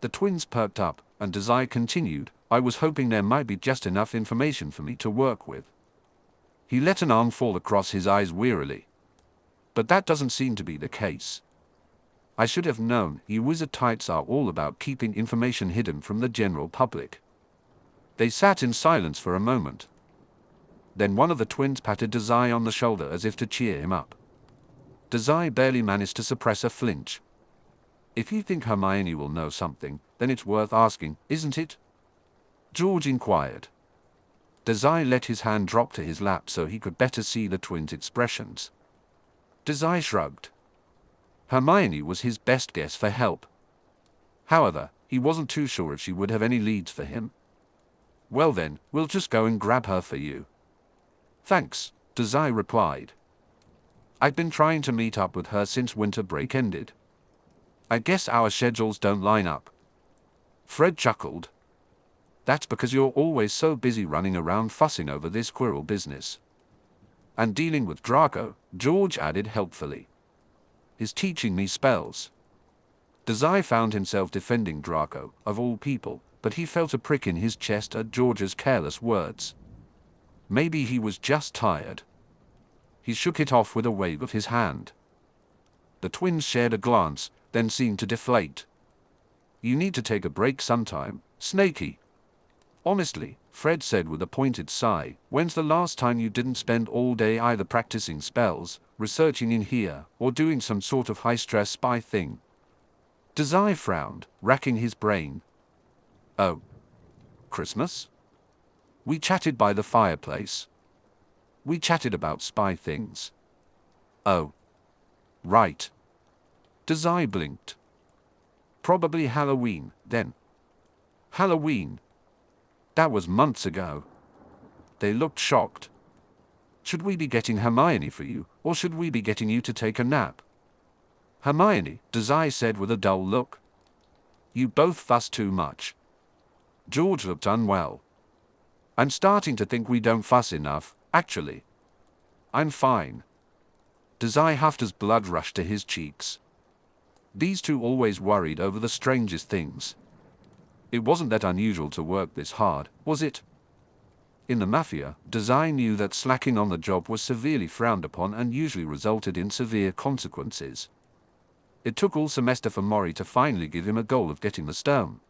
The twins perked up, and Dazai continued, "I was hoping there might be just enough information for me to work with." He let an arm fall across his eyes wearily. "But that doesn't seem to be the case. I should have known you wizard types are all about keeping information hidden from the general public." They sat in silence for a moment. Then one of the twins patted Dazai on the shoulder as if to cheer him up. Dazai barely managed to suppress a flinch. "If you think Hermione will know something, then it's worth asking, isn't it?" George inquired. Dazai let his hand drop to his lap so he could better see the twins' expressions. Dazai shrugged. Hermione was his best guess for help. However, he wasn't too sure if she would have any leads for him. "Well then, we'll just go and grab her for you." "Thanks," Dazai replied. "I've been trying to meet up with her since winter break ended. I guess our schedules don't line up." Fred chuckled. "That's because you're always so busy running around fussing over this Quirrell business." "And dealing with Draco," George added helpfully. "Is teaching me spells." Dazai found himself defending Draco, of all people, but he felt a prick in his chest at George's careless words. Maybe he was just tired. He shook it off with a wave of his hand. The twins shared a glance, then seemed to deflate. "You need to take a break sometime, Snakey." "Honestly," Fred said with a pointed sigh, "when's the last time you didn't spend all day either practicing spells, researching in here, or doing some sort of high-stress spy thing?" Dazai frowned, racking his brain. "Oh. Christmas? We chatted by the fireplace. We chatted about spy things." "Oh. Right." Dazai blinked. "Probably Halloween, then." "Halloween? That was months ago." They looked shocked. "Should we be getting Hermione for you, or should we be getting you to take a nap?" "Hermione," Dazai said with a dull look. "You both fuss too much." George looked unwell. "I'm starting to think we don't fuss enough, actually." "I'm fine." Dazai huffed as blood rushed to his cheeks. These two always worried over the strangest things. It wasn't that unusual to work this hard, was it? In the Mafia, Dazai knew that slacking on the job was severely frowned upon and usually resulted in severe consequences. It took all semester for Mori to finally give him a goal of getting the stone.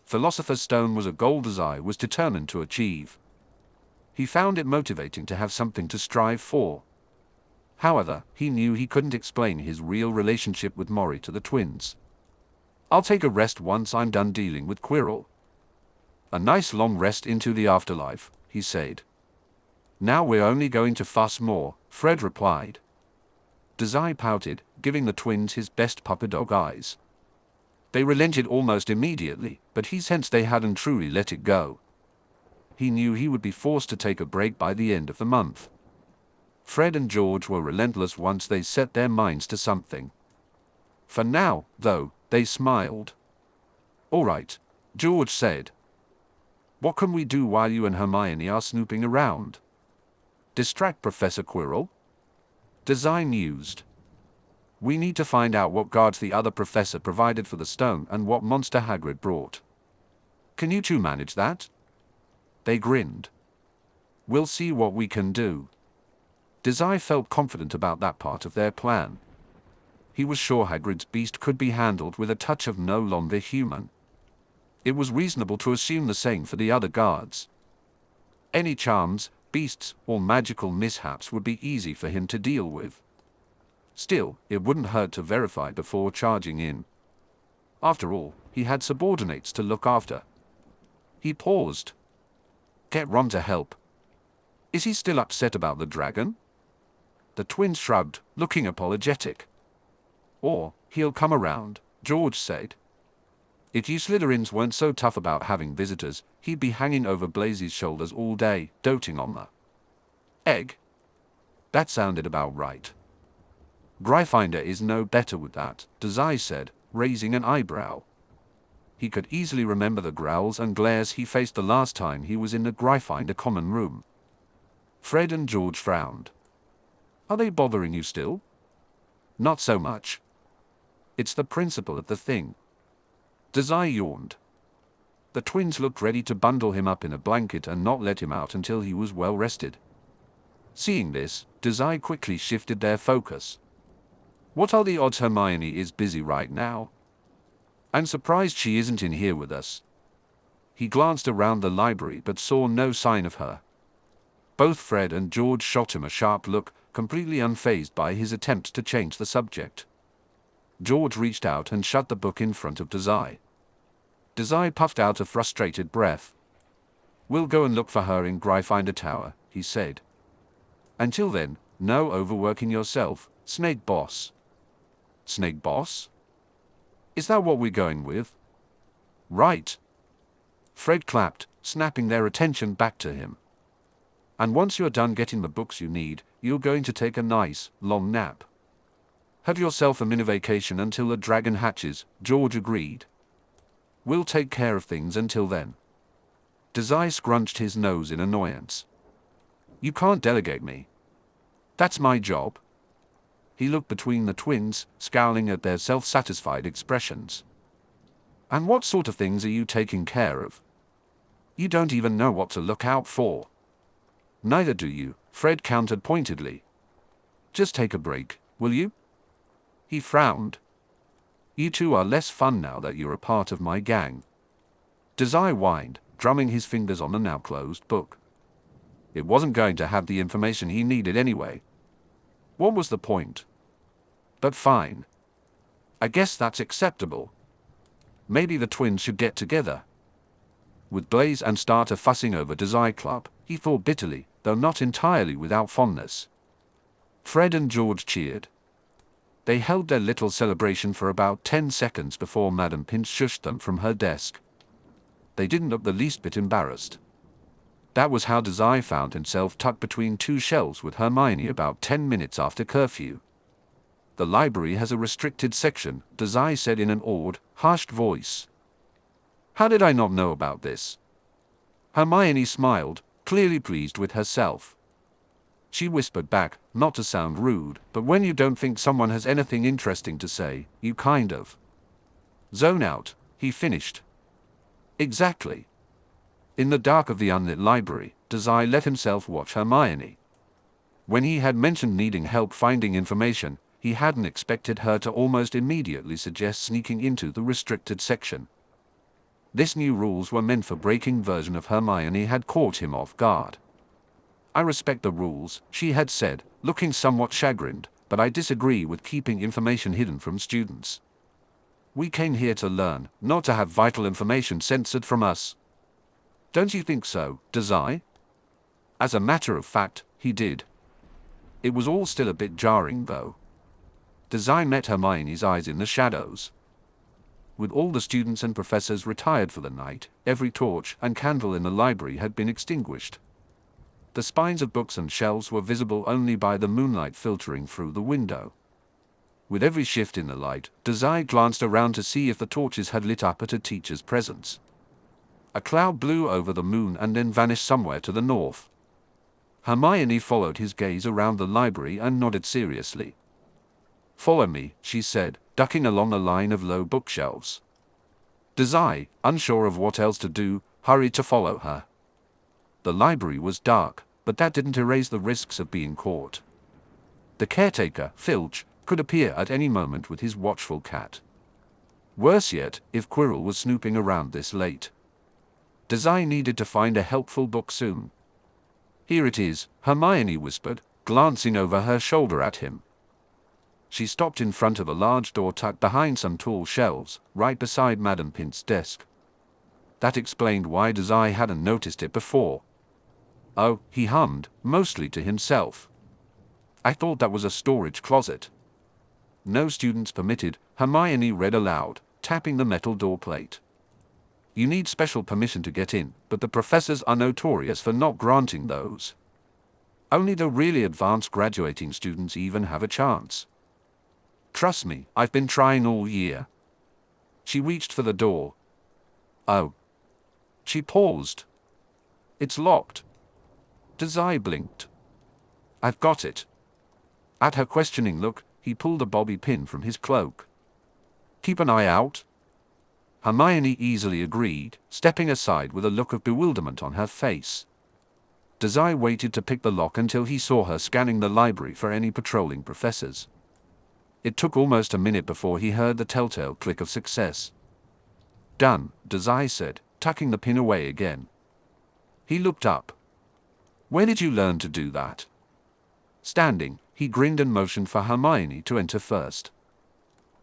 Philosopher's Stone was a goal Dazai was determined to achieve. He found it motivating to have something to strive for. However, he knew he couldn't explain his real relationship with Mori to the twins. "I'll take a rest once I'm done dealing with Quirrell." "A nice long rest into the afterlife," he said. "Now we're only going to fuss more," Fred replied. Dazai pouted, giving the twins his best puppy dog eyes. They relented almost immediately, but he sensed they hadn't truly let it go. He knew he would be forced to take a break by the end of the month. Fred and George were relentless once they set their minds to something. For now, though, they smiled. "All right," George said. "What can we do while you and Hermione are snooping around?" "Distract Professor Quirrell?" Dazai mused. "We need to find out what guards the other professor provided for the stone and what monster Hagrid brought. Can you two manage that?" They grinned. "We'll see what we can do." Dazai felt confident about that part of their plan. He was sure Hagrid's beast could be handled with a touch of no longer human. It was reasonable to assume the same for the other guards. Any charms, beasts, or magical mishaps would be easy for him to deal with. Still, it wouldn't hurt to verify before charging in. After all, he had subordinates to look after. He paused. "Get Ron to help. Is he still upset about the dragon?" The twins shrugged, looking apologetic. "Or, he'll come around," George said. "If you Slytherins weren't so tough about having visitors, he'd be hanging over Blaise's shoulders all day, doting on the egg." That sounded about right. "Gryffindor is no better with that," Dazai said, raising an eyebrow. He could easily remember the growls and glares he faced the last time he was in the Gryffindor common room. Fred and George frowned. "Are they bothering you still?" "Not so much. It's the principle of the thing." Dazai yawned. The twins looked ready to bundle him up in a blanket and not let him out until he was well rested. Seeing this, Dazai quickly shifted their focus. "What are the odds Hermione is busy right now? I'm surprised she isn't in here with us." He glanced around the library but saw no sign of her. Both Fred and George shot him a sharp look, completely unfazed by his attempt to change the subject. George reached out and shut the book in front of Dazai. Dazai puffed out a frustrated breath. "We'll go and look for her in Gryffindor Tower," he said. "Until then, no overworking yourself, Snake Boss." "Snake Boss? Is that what we're going with?" "Right." Fred clapped, snapping their attention back to him. "And once you're done getting the books you need, you're going to take a nice, long nap." "Have yourself a mini vacation until the dragon hatches," George agreed. "We'll take care of things until then." Dazai scrunched his nose in annoyance. "You can't delegate me. That's my job." He looked between the twins, scowling at their self-satisfied expressions. "And what sort of things are you taking care of? You don't even know what to look out for." "Neither do you," Fred countered pointedly. "Just take a break, will you?" He frowned. "You two are less fun now that you're a part of my gang." Dazai whined, drumming his fingers on the now-closed book. It wasn't going to have the information he needed anyway. What was the point? But fine. I guess that's acceptable. Maybe the twins should get together. With Blaise and Starter fussing over Dazai Club, he thought bitterly, though not entirely without fondness. Fred and George cheered. They held their little celebration for about 10 seconds before Madame Pinch shushed them from her desk. They didn't look the least bit embarrassed. That was how Dazai found himself tucked between two shelves with Hermione about 10 minutes after curfew. "The library has a restricted section," Dazai said in an awed, hushed voice. "How did I not know about this?" Hermione smiled, clearly pleased with herself. She whispered back, not to sound rude, but when you don't think someone has anything interesting to say, you kind of zone out, he finished. "Exactly." In the dark of the unlit library, Dazai let himself watch Hermione. When he had mentioned needing help finding information, he hadn't expected her to almost immediately suggest sneaking into the restricted section. This new rules were meant for breaking version of Hermione had caught him off guard. I respect the rules, she had said, looking somewhat chagrined, but I disagree with keeping information hidden from students. We came here to learn, not to have vital information censored from us. Don't you think so, Dazai? As a matter of fact, he did. It was all still a bit jarring, though. Dazai met Hermione's eyes in the shadows. With all the students and professors retired for the night, every torch and candle in the library had been extinguished. The spines of books and shelves were visible only by the moonlight filtering through the window. With every shift in the light, Dazai glanced around to see if the torches had lit up at a teacher's presence. A cloud blew over the moon and then vanished somewhere to the north. Hermione followed his gaze around the library and nodded seriously. "Follow me," she said, ducking along a line of low bookshelves. Dazai, unsure of what else to do, hurried to follow her. The library was dark, but that didn't erase the risks of being caught. The caretaker, Filch, could appear at any moment with his watchful cat. Worse yet, if Quirrell was snooping around this late. Dazai needed to find a helpful book soon. "Here it is," Hermione whispered, glancing over her shoulder at him. She stopped in front of a large door tucked behind some tall shelves, right beside Madame Pince's desk. That explained why Dazai hadn't noticed it before. "Oh," he hummed, mostly to himself. "I thought that was a storage closet." "No students permitted," Hermione read aloud, tapping the metal door plate. "You need special permission to get in, but the professors are notorious for not granting those. Only the really advanced graduating students even have a chance. Trust me, I've been trying all year." She reached for the door. "Oh." She paused. "It's locked." Dazai blinked. "I've got it." At her questioning look, he pulled a bobby pin from his cloak. "Keep an eye out." Hermione easily agreed, stepping aside with a look of bewilderment on her face. Dazai waited to pick the lock until he saw her scanning the library for any patrolling professors. It took almost a minute before he heard the telltale click of success. "Done," Dazai said, tucking the pin away again. He looked up. "Where did you learn to do that?" Standing, he grinned and motioned for Hermione to enter first.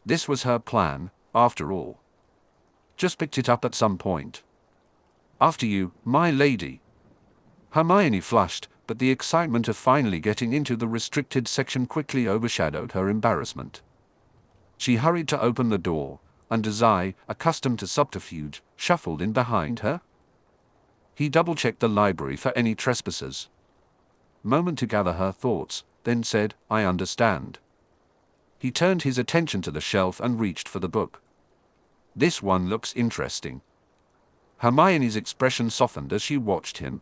This was her plan, after all. "Just picked it up at some point." "After you, my lady." Hermione flushed, but the excitement of finally getting into the restricted section quickly overshadowed her embarrassment. She hurried to open the door, and Dazai, accustomed to subterfuge, shuffled in behind her. He double-checked the library for any trespassers. Moment to gather her thoughts, then said, "I understand." He turned his attention to the shelf and reached for the book. "This one looks interesting." Hermione's expression softened as she watched him.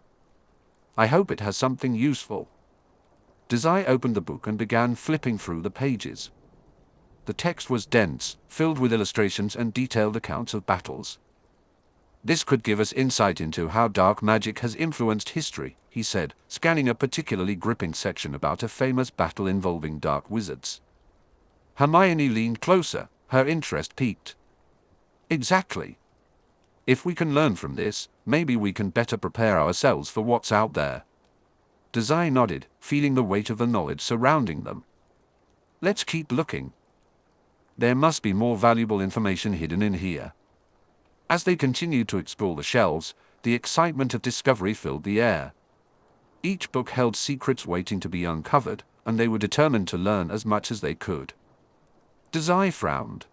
"I hope it has something useful." Dazai opened the book and began flipping through the pages. The text was dense, filled with illustrations and detailed accounts of battles. "This could give us insight into how dark magic has influenced history," he said, scanning a particularly gripping section about a famous battle involving dark wizards. Hermione leaned closer, her interest piqued. "Exactly. If we can learn from this, maybe we can better prepare ourselves for what's out there." Dazai nodded, feeling the weight of the knowledge surrounding them. "Let's keep looking. There must be more valuable information hidden in here." As they continued to explore the shelves, the excitement of discovery filled the air. Each book held secrets waiting to be uncovered, and they were determined to learn as much as they could. Dazai frowned.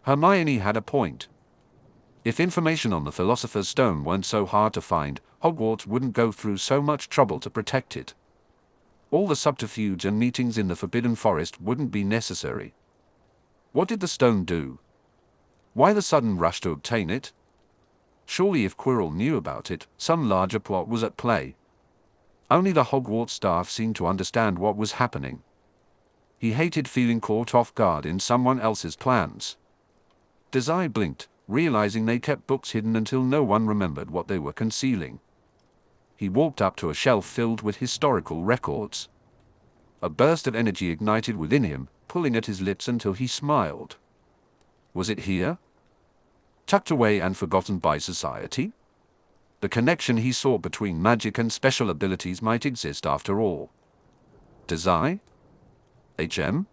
Hermione had a point. If information on the Philosopher's Stone weren't so hard to find, Hogwarts wouldn't go through so much trouble to protect it. All the subterfuge and meetings in the Forbidden Forest wouldn't be necessary. What did the stone do? Why the sudden rush to obtain it? Surely if Quirrell knew about it, some larger plot was at play. Only the Hogwarts staff seemed to understand what was happening. He hated feeling caught off guard in someone else's plans. Dazai blinked, realizing they kept books hidden until no one remembered what they were concealing. He walked up to a shelf filled with historical records. A burst of energy ignited within him, pulling at his lips until he smiled. Was it here? Tucked away and forgotten by society? The connection he saw between magic and special abilities might exist after all. Dazai? HM?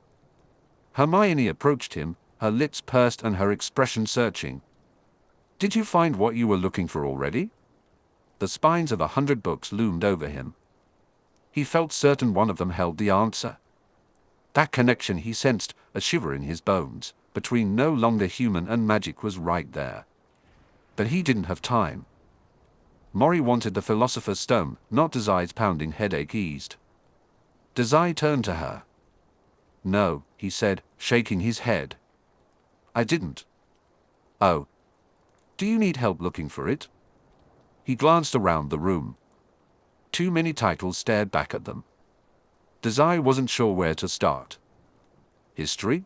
Hermione approached him, her lips pursed and her expression searching. Did you find what you were looking for already? The spines of 100 books loomed over him. He felt certain one of them held the answer. That connection he sensed, a shiver in his bones, between no longer human and magic was right there. But he didn't have time. Mori wanted the Philosopher's Stone, not Dazai's pounding headache eased. Dazai turned to her. No, he said, shaking his head. I didn't. Oh. Do you need help looking for it? He glanced around the room. Too many titles stared back at them. Dazai wasn't sure where to start. History?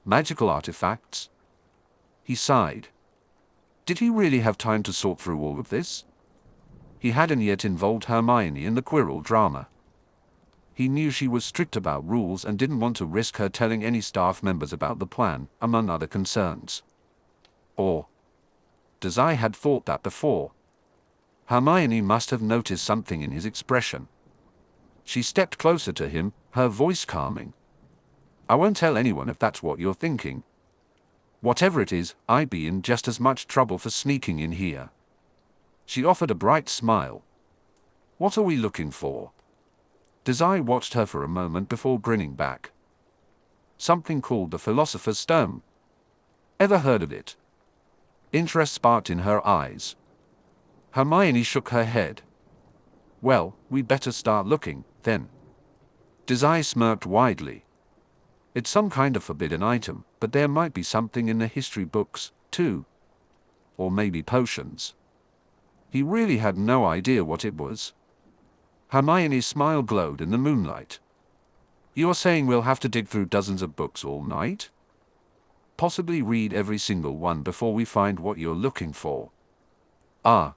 Magical artifacts? He sighed. Did he really have time to sort through all of this? He hadn't yet involved Hermione in the Quirrell drama. He knew she was strict about rules and didn't want to risk her telling any staff members about the plan, among other concerns. Or Dazai had thought that before. Hermione must have noticed something in his expression. She stepped closer to him, her voice calming. I won't tell anyone if that's what you're thinking. Whatever it is, I'd be in just as much trouble for sneaking in here. She offered a bright smile. What are we looking for? Dazai watched her for a moment before grinning back. Something called the Philosopher's Stone. Ever heard of it? Interest sparked in her eyes. Hermione shook her head. Well, we'd better start looking, then. Dazai smirked widely. It's some kind of forbidden item, but there might be something in the history books, too. Or maybe potions. He really had no idea what it was. Hermione's smile glowed in the moonlight. You're saying we'll have to dig through dozens of books all night? Possibly read every single one before we find what you're looking for. Ah.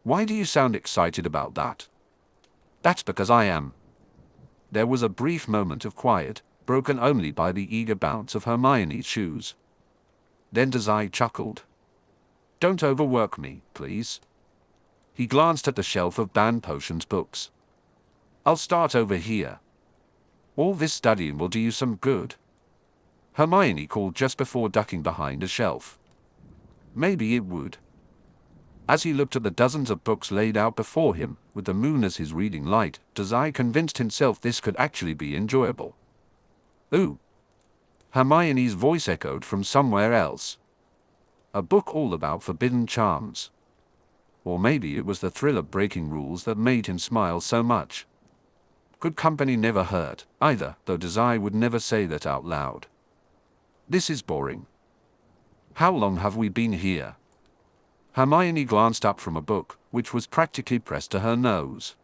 Why do you sound excited about that? That's because I am. There was a brief moment of quiet, broken only by the eager bounce of Hermione's shoes. Then Dazai chuckled. Don't overwork me, please. He glanced at the shelf of banned potions books. I'll start over here. All this studying will do you some good. Hermione called just before ducking behind a shelf. Maybe it would. As he looked at the dozens of books laid out before him, with the moon as his reading light, Dazai convinced himself this could actually be enjoyable. Ooh. Hermione's voice echoed from somewhere else. A book all about forbidden charms. Or maybe it was the thrill of breaking rules that made him smile so much. Good company never hurt, either, though Dazai would never say that out loud. This is boring. How long have we been here? Hermione glanced up from a book, which was practically pressed to her nose.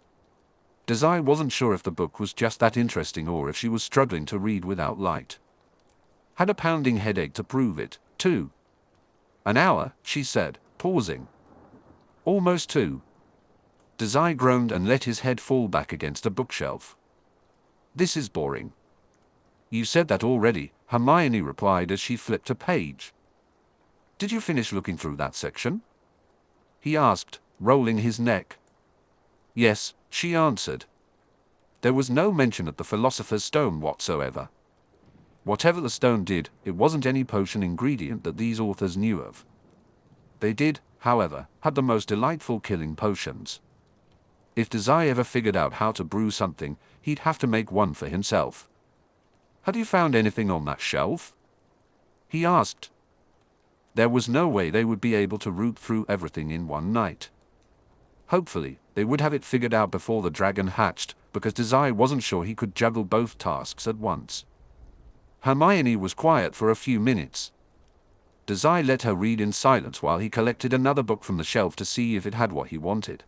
Dazai wasn't sure if the book was just that interesting or if she was struggling to read without light. Had a pounding headache to prove it, too. An hour, she said, pausing. Almost 2. Dazai groaned and let his head fall back against a bookshelf. This is boring. You said that already, Hermione replied as she flipped a page. Did you finish looking through that section? He asked, rolling his neck. Yes, she answered. There was no mention of the Philosopher's Stone whatsoever. Whatever the stone did, it wasn't any potion ingredient that these authors knew of. They did, however, have the most delightful killing potions. If Dazai ever figured out how to brew something, he'd have to make one for himself. Had you found anything on that shelf? He asked. There was no way they would be able to root through everything in one night. Hopefully, they would have it figured out before the dragon hatched, because Dazai wasn't sure he could juggle both tasks at once. Hermione was quiet for a few minutes. Dazai let her read in silence while he collected another book from the shelf to see if it had what he wanted.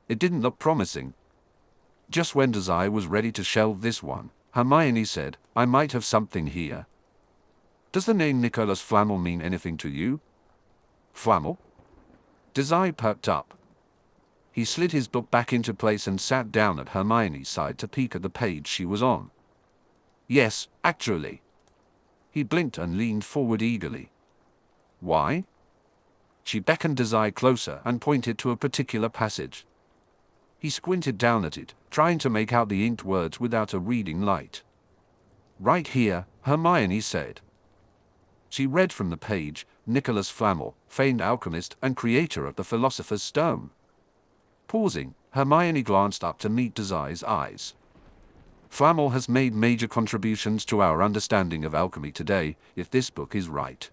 It didn't look promising. Just when Dazai was ready to shelve this one, Hermione said, I might have something here. Does the name Nicholas Flamel mean anything to you? Flamel? Dazai perked up. He slid his book back into place and sat down at Hermione's side to peek at the page she was on. Yes, actually. He blinked and leaned forward eagerly. Why? She beckoned Dazai closer and pointed to a particular passage. He squinted down at it, trying to make out the inked words without a reading light. Right here, Hermione said. She read from the page, Nicholas Flamel, famed alchemist and creator of the Philosopher's Stone. Pausing, Hermione glanced up to meet Dazai's eyes. Flamel has made major contributions to our understanding of alchemy today, if this book is right.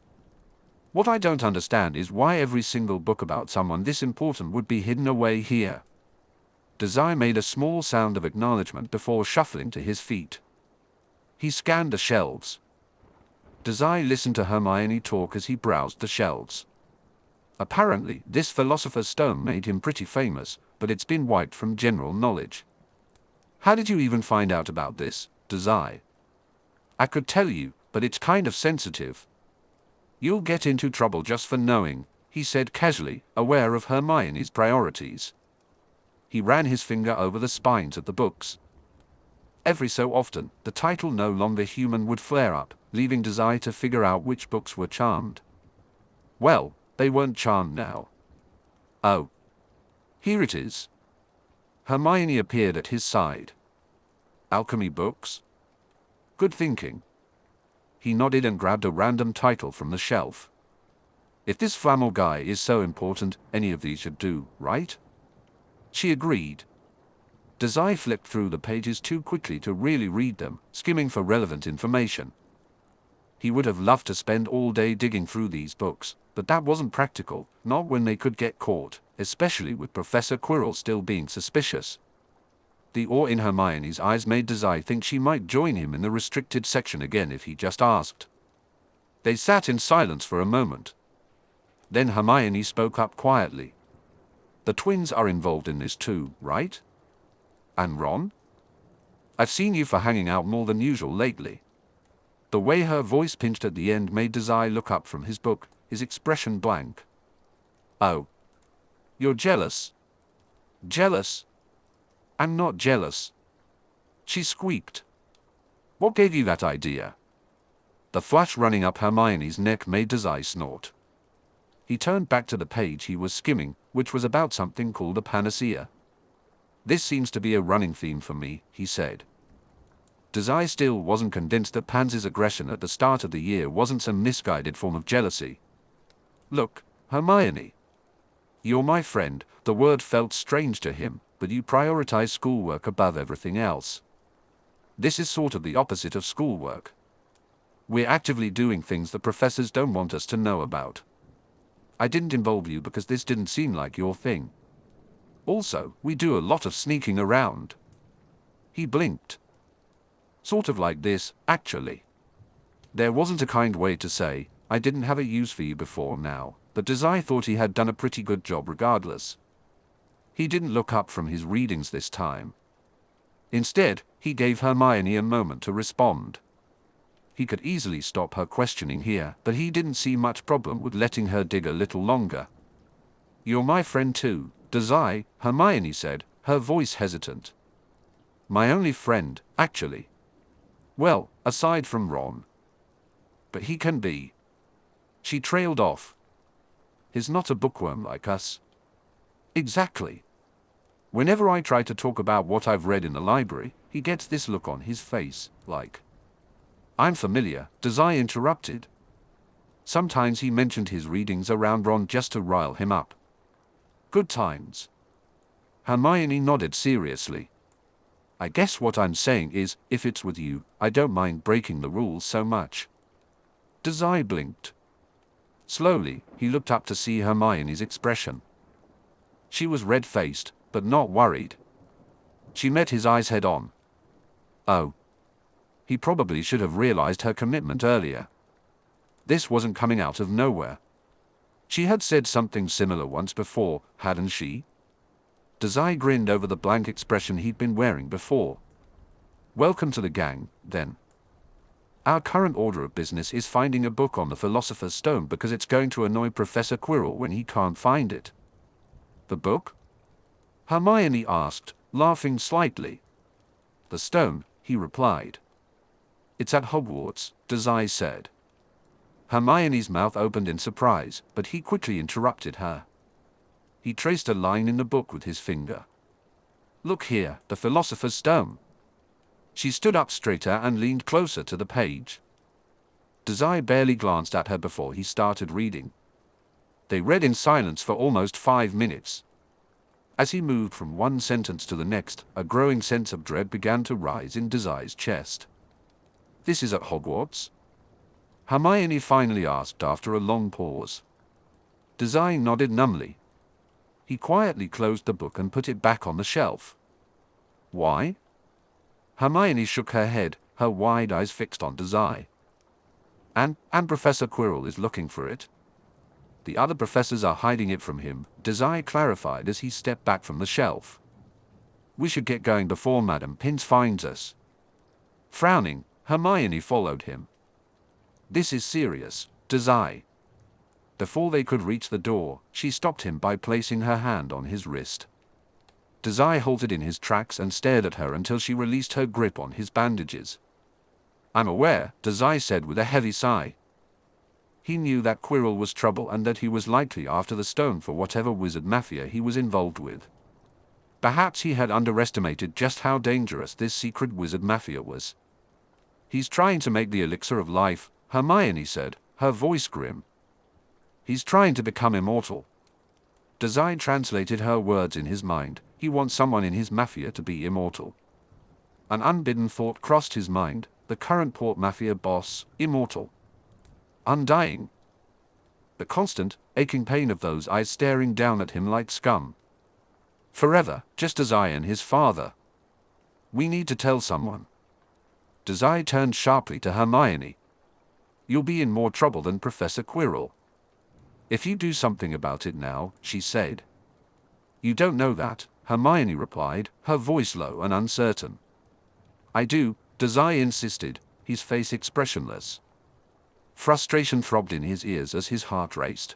What I don't understand is why every single book about someone this important would be hidden away here. Dazai made a small sound of acknowledgement before shuffling to his feet. He scanned the shelves. Dazai listened to Hermione talk as he browsed the shelves. Apparently, this Philosopher's Stone made him pretty famous, but it's been wiped from general knowledge. How did you even find out about this, Dazai? I could tell you, but it's kind of sensitive. You'll get into trouble just for knowing, he said casually, aware of Hermione's priorities. He ran his finger over the spines of the books. Every so often, the title No Longer Human would flare up, leaving Dazai to figure out which books were charmed. Well, they weren't charmed now. Oh. Here it is. Hermione appeared at his side. Alchemy books? Good thinking. He nodded and grabbed a random title from the shelf. If this Flamel guy is so important, any of these should do, right? She agreed. Dazai flipped through the pages too quickly to really read them, skimming for relevant information. He would have loved to spend all day digging through these books, but that wasn't practical, not when they could get caught, especially with Professor Quirrell still being suspicious. The awe in Hermione's eyes made Dazai think she might join him in the restricted section again if he just asked. They sat in silence for a moment. Then Hermione spoke up quietly. The twins are involved in this too, right? And Ron? I've seen you for hanging out more than usual lately. The way her voice pinched at the end made Dazai look up from his book, his expression blank. Oh. You're jealous? Jealous? I'm not jealous. She squeaked. What gave you that idea? The flush running up Hermione's neck made Dazai snort. He turned back to the page he was skimming, which was about something called a panacea. This seems to be a running theme for me, he said. Dazai still wasn't convinced that Pansy's aggression at the start of the year wasn't some misguided form of jealousy. Look, Hermione. You're my friend. The word felt strange to him, but you prioritize schoolwork above everything else. This is sort of the opposite of schoolwork. We're actively doing things the professors don't want us to know about. I didn't involve you because this didn't seem like your thing. Also, we do a lot of sneaking around. He blinked. Sort of like this, actually. There wasn't a kind way to say, I didn't have a use for you before now, but Dazai thought he had done a pretty good job regardless. He didn't look up from his readings this time. Instead, he gave Hermione a moment to respond. He could easily stop her questioning here, but he didn't see much problem with letting her dig a little longer. You're my friend too, Dazai, Hermione said, her voice hesitant. My only friend, actually. Well, aside from Ron. But he can be. She trailed off. He's not a bookworm like us. Exactly. Whenever I try to talk about what I've read in the library, he gets this look on his face, like. I'm familiar, Dazai interrupted. Sometimes he mentioned his readings around Ron just to rile him up. Good times. Hermione nodded seriously. I guess what I'm saying is, if it's with you, I don't mind breaking the rules so much. Dazai blinked. Slowly, he looked up to see Hermione's expression. She was red-faced, but not worried. She met his eyes head-on. Oh. He probably should have realized her commitment earlier. This wasn't coming out of nowhere. She had said something similar once before, hadn't she? Dazai grinned over the blank expression he'd been wearing before. Welcome to the gang, then. Our current order of business is finding a book on the Philosopher's Stone because it's going to annoy Professor Quirrell when he can't find it." "The book?" Hermione asked, laughing slightly. "The stone," he replied. "It's at Hogwarts," Dazai said. Hermione's mouth opened in surprise, but he quickly interrupted her. He traced a line in the book with his finger. "Look here, the Philosopher's Stone." She stood up straighter and leaned closer to the page. Dazai barely glanced at her before he started reading. They read in silence for almost 5 minutes. As he moved from one sentence to the next, a growing sense of dread began to rise in Dazai's chest. "This is at Hogwarts?" Hermione finally asked after a long pause. Dazai nodded numbly. He quietly closed the book and put it back on the shelf. "Why?" Hermione shook her head, her wide eyes fixed on Dazai. And Professor Quirrell is looking for it. The other professors are hiding it from him," Dazai clarified as he stepped back from the shelf. "We should get going before Madame Pince finds us." Frowning, Hermione followed him. "This is serious, Dazai." Before they could reach the door, she stopped him by placing her hand on his wrist. Dazai halted in his tracks and stared at her until she released her grip on his bandages. "I'm aware," Dazai said with a heavy sigh. He knew that Quirrell was trouble and that he was likely after the stone for whatever wizard mafia he was involved with. Perhaps he had underestimated just how dangerous this secret wizard mafia was. "He's trying to make the elixir of life," Hermione said, her voice grim. "He's trying to become immortal." Dazai translated her words in his mind. He wants someone in his mafia to be immortal. An unbidden thought crossed his mind: the current Port Mafia boss, immortal. Undying. The constant, aching pain of those eyes staring down at him like scum. Forever, just Dazai and his father. "We need to tell someone." Dazai turned sharply to Hermione. "You'll be in more trouble than Professor Quirrell. If you do something about it now," she said. "You don't know that," Hermione replied, her voice low and uncertain. "I do," Dazai insisted, his face expressionless. Frustration throbbed in his ears as his heart raced.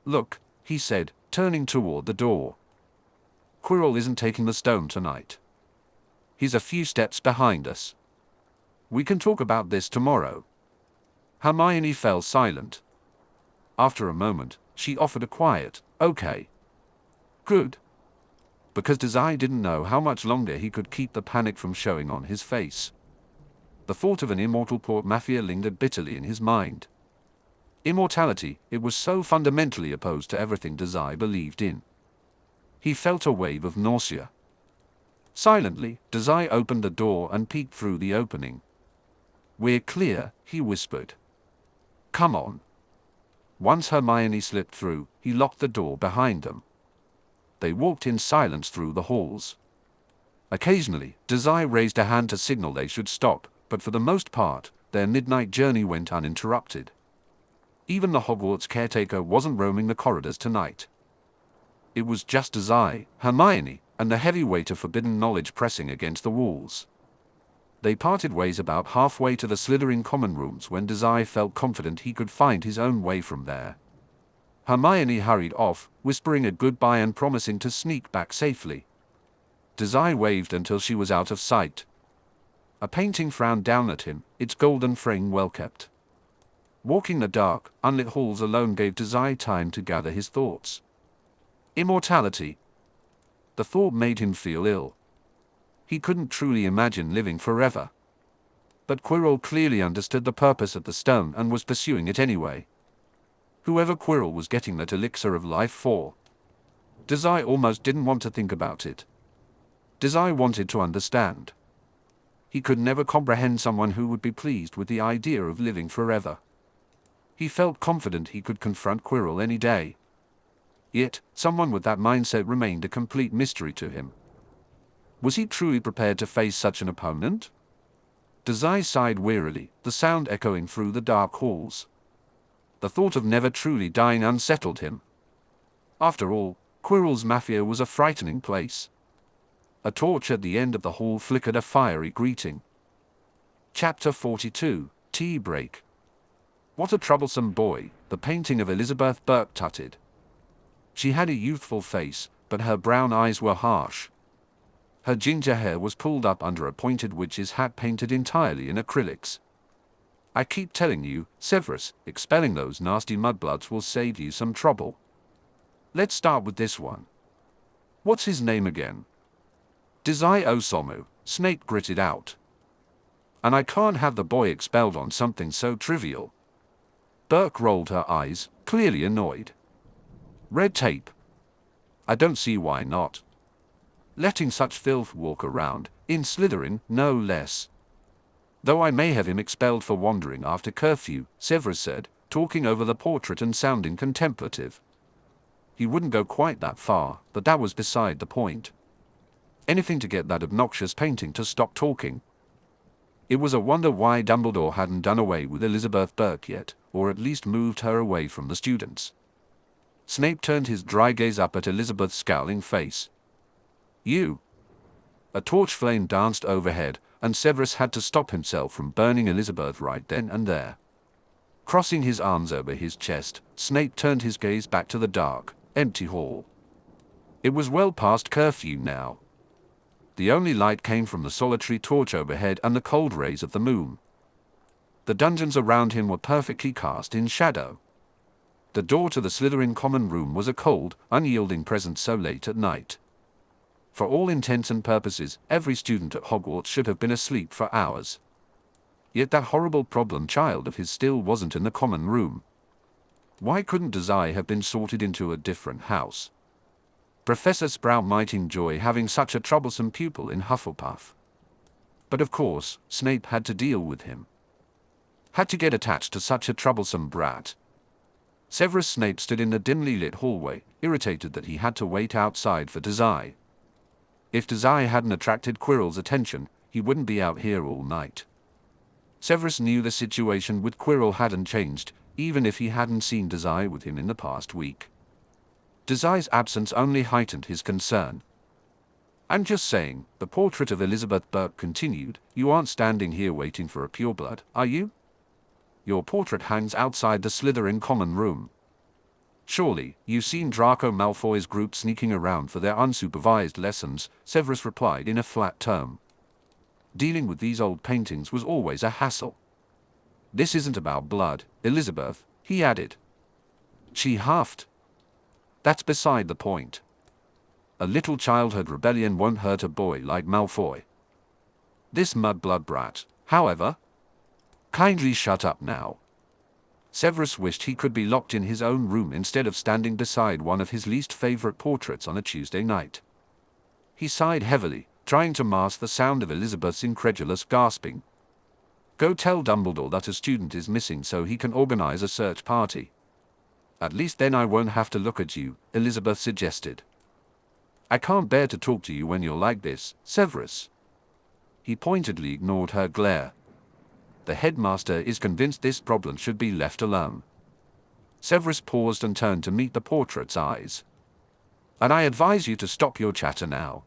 "Look," he said, turning toward the door. "Quirrell isn't taking the stone tonight. He's a few steps behind us. We can talk about this tomorrow." Hermione fell silent. After a moment, she offered a quiet, "Okay." "Good." Because Dazai didn't know how much longer he could keep the panic from showing on his face. The thought of an immortal Port Mafia lingered bitterly in his mind. Immortality, it was so fundamentally opposed to everything Dazai believed in. He felt a wave of nausea. Silently, Dazai opened the door and peeked through the opening. "We're clear," he whispered. "Come on." Once Hermione slipped through, he locked the door behind them. They walked in silence through the halls. Occasionally, Dazai raised a hand to signal they should stop, but for the most part, their midnight journey went uninterrupted. Even the Hogwarts caretaker wasn't roaming the corridors tonight. It was just Dazai, Hermione, and the heavy weight of forbidden knowledge pressing against the walls. They parted ways about halfway to the Slytherin common rooms when Dazai felt confident he could find his own way from there. Hermione hurried off, whispering a goodbye and promising to sneak back safely. Dazai waved until she was out of sight. A painting frowned down at him, its golden frame well kept. Walking the dark, unlit halls alone gave Dazai time to gather his thoughts. Immortality. The thought made him feel ill. He couldn't truly imagine living forever. But Quirrell clearly understood the purpose of the stone and was pursuing it anyway. Whoever Quirrell was getting that elixir of life for. Dazai almost didn't want to think about it. Dazai wanted to understand. He could never comprehend someone who would be pleased with the idea of living forever. He felt confident he could confront Quirrell any day. Yet, someone with that mindset remained a complete mystery to him. Was he truly prepared to face such an opponent? Dazai sighed wearily, the sound echoing through the dark halls. The thought of never truly dying unsettled him. After all, Quirrell's mafia was a frightening place. A torch at the end of the hall flickered a fiery greeting. Chapter 42, Tea Break. What a troublesome boy, the painting of Elizabeth Burke tutted. She had a youthful face, but her brown eyes were harsh. Her ginger hair was pulled up under a pointed witch's hat painted entirely in acrylics. I keep telling you, Severus, expelling those nasty mudbloods will save you some trouble. Let's start with this one. What's his name again? Dazai Osamu, Snape gritted out. And I can't have the boy expelled on something so trivial. Burke rolled her eyes, clearly annoyed. Red tape. I don't see why not. Letting such filth walk around, in Slytherin, no less. Though I may have him expelled for wandering after curfew, Severus said, talking over the portrait and sounding contemplative. He wouldn't go quite that far, but that was beside the point. Anything to get that obnoxious painting to stop talking. It was a wonder why Dumbledore hadn't done away with Elizabeth Burke yet, or at least moved her away from the students. Snape turned his dry gaze up at Elizabeth's scowling face. You. A torch flame danced overhead, and Severus had to stop himself from burning Elizabeth right then and there. Crossing his arms over his chest, Snape turned his gaze back to the dark, empty hall. It was well past curfew now. The only light came from the solitary torch overhead and the cold rays of the moon. The dungeons around him were perfectly cast in shadow. The door to the Slytherin common room was a cold, unyielding presence so late at night. For all intents and purposes, every student at Hogwarts should have been asleep for hours. Yet that horrible problem child of his still wasn't in the common room. Why couldn't Dazai have been sorted into a different house? Professor Sprout might enjoy having such a troublesome pupil in Hufflepuff. But of course, Snape had to deal with him. Had to get attached to such a troublesome brat. Severus Snape stood in the dimly lit hallway, irritated that he had to wait outside for Dazai. If Dazai hadn't attracted Quirrell's attention, he wouldn't be out here all night. Severus knew the situation with Quirrell hadn't changed, even if he hadn't seen Dazai with him in the past week. Dazai's absence only heightened his concern. I'm just saying, the portrait of Elizabeth Burke continued, you aren't standing here waiting for a pureblood, are you? Your portrait hangs outside the Slytherin common room. Surely, you've seen Draco Malfoy's group sneaking around for their unsupervised lessons, Severus replied in a flat tone. Dealing with these old paintings was always a hassle. This isn't about blood, Elizabeth, he added. She huffed. That's beside the point. A little childhood rebellion won't hurt a boy like Malfoy. This mudblood brat, however. Kindly shut up now. Severus wished he could be locked in his own room instead of standing beside one of his least favorite portraits on a Tuesday night. He sighed heavily, trying to mask the sound of Elizabeth's incredulous gasping. Go tell Dumbledore that a student is missing so he can organize a search party. At least then I won't have to look at you, Elizabeth suggested. I can't bear to talk to you when you're like this, Severus. He pointedly ignored her glare. The headmaster is convinced this problem should be left alone. Severus paused and turned to meet the portrait's eyes. And I advise you to stop your chatter now.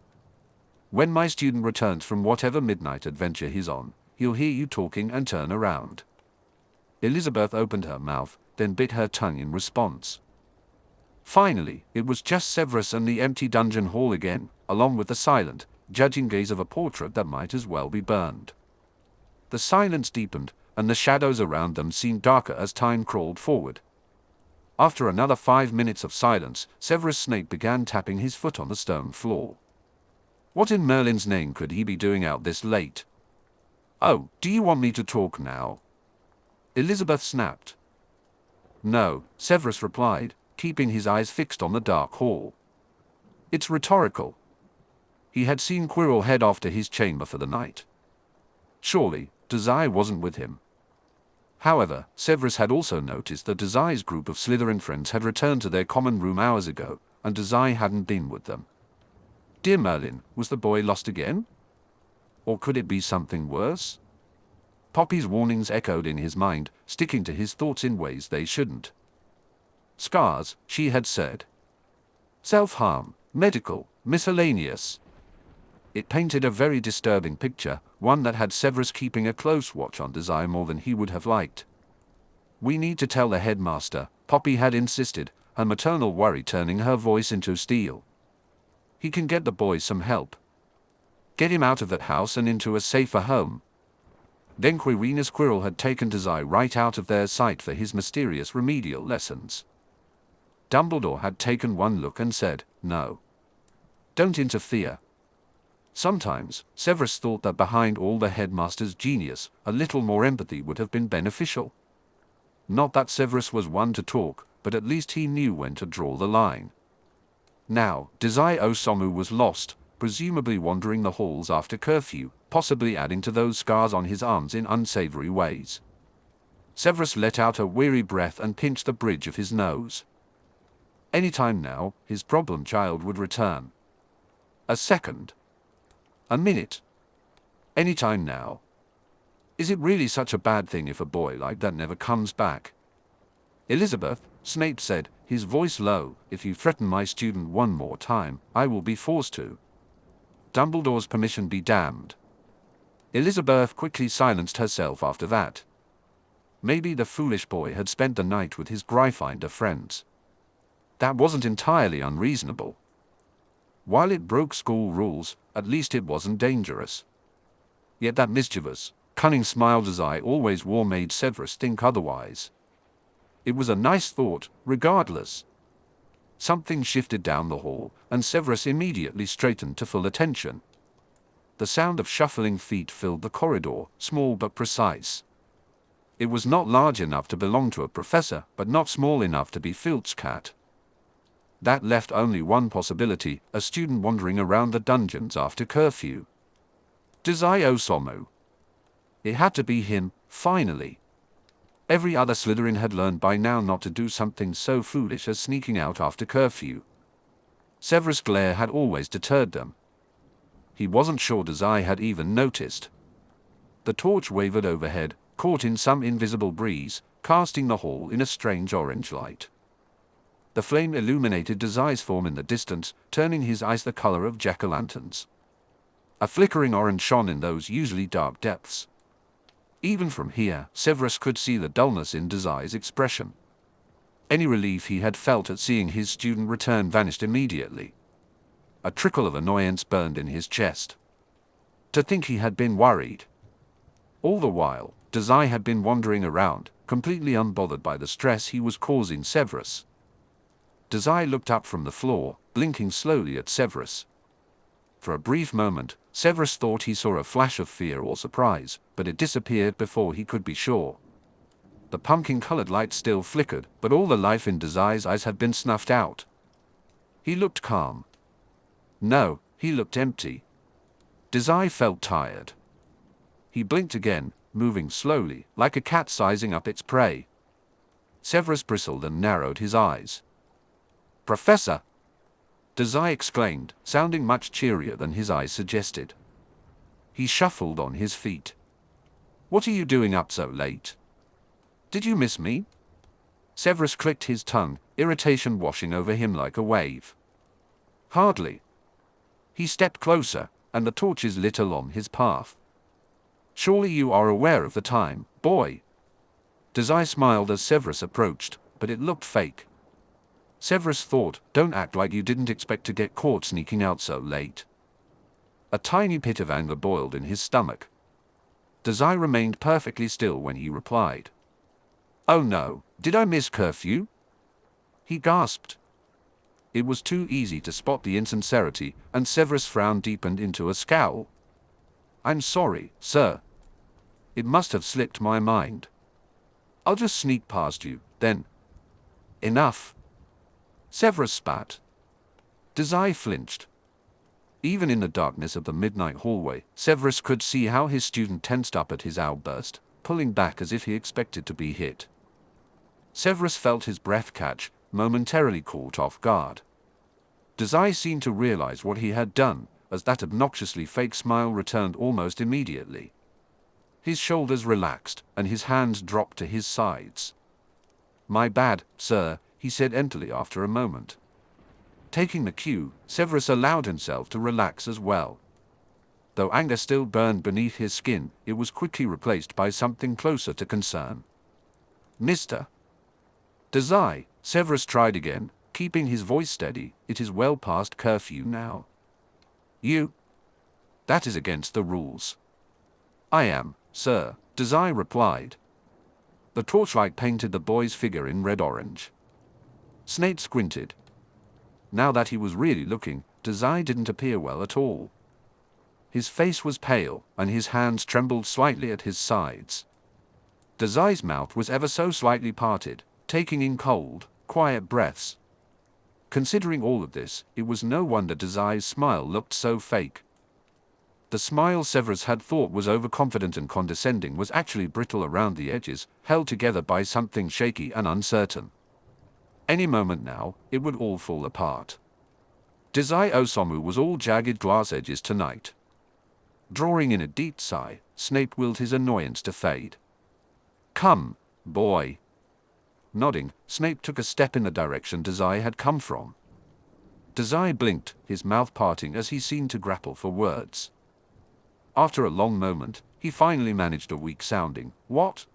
When my student returns from whatever midnight adventure he's on, he'll hear you talking and turn around. Elizabeth opened her mouth, then bit her tongue in response. Finally, it was just Severus and the empty dungeon hall again, along with the silent, judging gaze of a portrait that might as well be burned. The silence deepened, and the shadows around them seemed darker as time crawled forward. After another 5 minutes of silence, Severus Snape began tapping his foot on the stone floor. What in Merlin's name could he be doing out this late? Oh, do you want me to talk now? Elizabeth snapped. No, Severus replied, keeping his eyes fixed on the dark hall. It's rhetorical. He had seen Quirrell head off to his chamber for the night. Surely, Dazai wasn't with him. However, Severus had also noticed that Dazai's group of Slytherin friends had returned to their common room hours ago, and Dazai hadn't been with them. Dear Merlin, was the boy lost again? Or could it be something worse? Poppy's warnings echoed in his mind, sticking to his thoughts in ways they shouldn't. Scars, she had said. Self-harm, medical, miscellaneous. It painted a very disturbing picture, one that had Severus keeping a close watch on Dazai more than he would have liked. "We need to tell the headmaster," Poppy had insisted, her maternal worry turning her voice into steel. "He can get the boy some help. Get him out of that house and into a safer home." Then Quirina Squirrel had taken Dazai right out of their sight for his mysterious remedial lessons. Dumbledore had taken one look and said, "No. Don't interfere." Sometimes, Severus thought that behind all the headmaster's genius, a little more empathy would have been beneficial. Not that Severus was one to talk, but at least he knew when to draw the line. Now, Dazai Osamu was lost, presumably wandering the halls after curfew, possibly adding to those scars on his arms in unsavory ways. Severus let out a weary breath and pinched the bridge of his nose. Any time now, his problem child would return. A second. A minute. Any time now. Is it really such a bad thing if a boy like that never comes back? "Elizabeth," Snape said, his voice low, "if you threaten my student one more time, I will be forced to." Dumbledore's permission be damned. Elizabeth quickly silenced herself after that. Maybe the foolish boy had spent the night with his Gryffindor friends. That wasn't entirely unreasonable. While it broke school rules, at least it wasn't dangerous. Yet that mischievous, cunning smile Dazai always wore made Severus think otherwise. It was a nice thought, regardless. Something shifted down the hall, and Severus immediately straightened to full attention. The sound of shuffling feet filled the corridor, small but precise. It was not large enough to belong to a professor, but not small enough to be Filch's cat. That left only one possibility, a student wandering around the dungeons after curfew. Dazai Osamu. It had to be him, finally. Every other Slytherin had learned by now not to do something so foolish as sneaking out after curfew. Severus' glare had always deterred them. He wasn't sure Dazai had even noticed. The torch wavered overhead, caught in some invisible breeze, casting the hall in a strange orange light. The flame illuminated Dazai's form in the distance, turning his eyes the color of jack-o'-lanterns. A flickering orange shone in those usually dark depths. Even from here, Severus could see the dullness in Dazai's expression. Any relief he had felt at seeing his student return vanished immediately. A trickle of annoyance burned in his chest. To think he had been worried. All the while, Dazai had been wandering around, completely unbothered by the stress he was causing Severus. Dazai looked up from the floor, blinking slowly at Severus. For a brief moment, Severus thought he saw a flash of fear or surprise, but it disappeared before he could be sure. The pumpkin-colored light still flickered, but all the life in Dazai's eyes had been snuffed out. He looked calm. No, he looked empty. Dazai felt tired. He blinked again, moving slowly, like a cat sizing up its prey. Severus bristled and narrowed his eyes. "Professor!" Dazai exclaimed, sounding much cheerier than his eyes suggested. He shuffled on his feet. "What are you doing up so late? Did you miss me?" Severus clicked his tongue, irritation washing over him like a wave. "Hardly." He stepped closer, and the torches lit along his path. "Surely you are aware of the time, boy." Dazai smiled as Severus approached, but it looked fake. Severus thought, "Don't act like you didn't expect to get caught sneaking out so late." A tiny pit of anger boiled in his stomach. Dazai remained perfectly still when he replied. "Oh no, did I miss curfew?" He gasped. It was too easy to spot the insincerity, and Severus' frown deepened into a scowl. "I'm sorry, sir. It must have slipped my mind. I'll just sneak past you, then." "Enough." Severus spat. Dazai flinched. Even in the darkness of the midnight hallway, Severus could see how his student tensed up at his outburst, pulling back as if he expected to be hit. Severus felt his breath catch, momentarily caught off guard. Dazai seemed to realize what he had done, as that obnoxiously fake smile returned almost immediately. His shoulders relaxed, and his hands dropped to his sides. "My bad, sir," he said emptily after a moment. Taking the cue, Severus allowed himself to relax as well. Though anger still burned beneath his skin, it was quickly replaced by something closer to concern. "Mr. Dazai," Severus tried again, keeping his voice steady, "it is well past curfew now." "You? That is against the rules." "I am, sir," Dazai replied. The torchlight painted the boy's figure in red-orange. Snape squinted. Now that he was really looking, Dazai didn't appear well at all. His face was pale, and his hands trembled slightly at his sides. Dazai's mouth was ever so slightly parted, taking in cold, quiet breaths. Considering all of this, it was no wonder Dazai's smile looked so fake. The smile Severus had thought was overconfident and condescending was actually brittle around the edges, held together by something shaky and uncertain. Any moment now, it would all fall apart. Dazai Osamu was all jagged glass edges tonight. Drawing in a deep sigh, Snape willed his annoyance to fade. "Come, boy." Nodding, Snape took a step in the direction Dazai had come from. Dazai blinked, his mouth parting as he seemed to grapple for words. After a long moment, he finally managed a weak-sounding, "What?"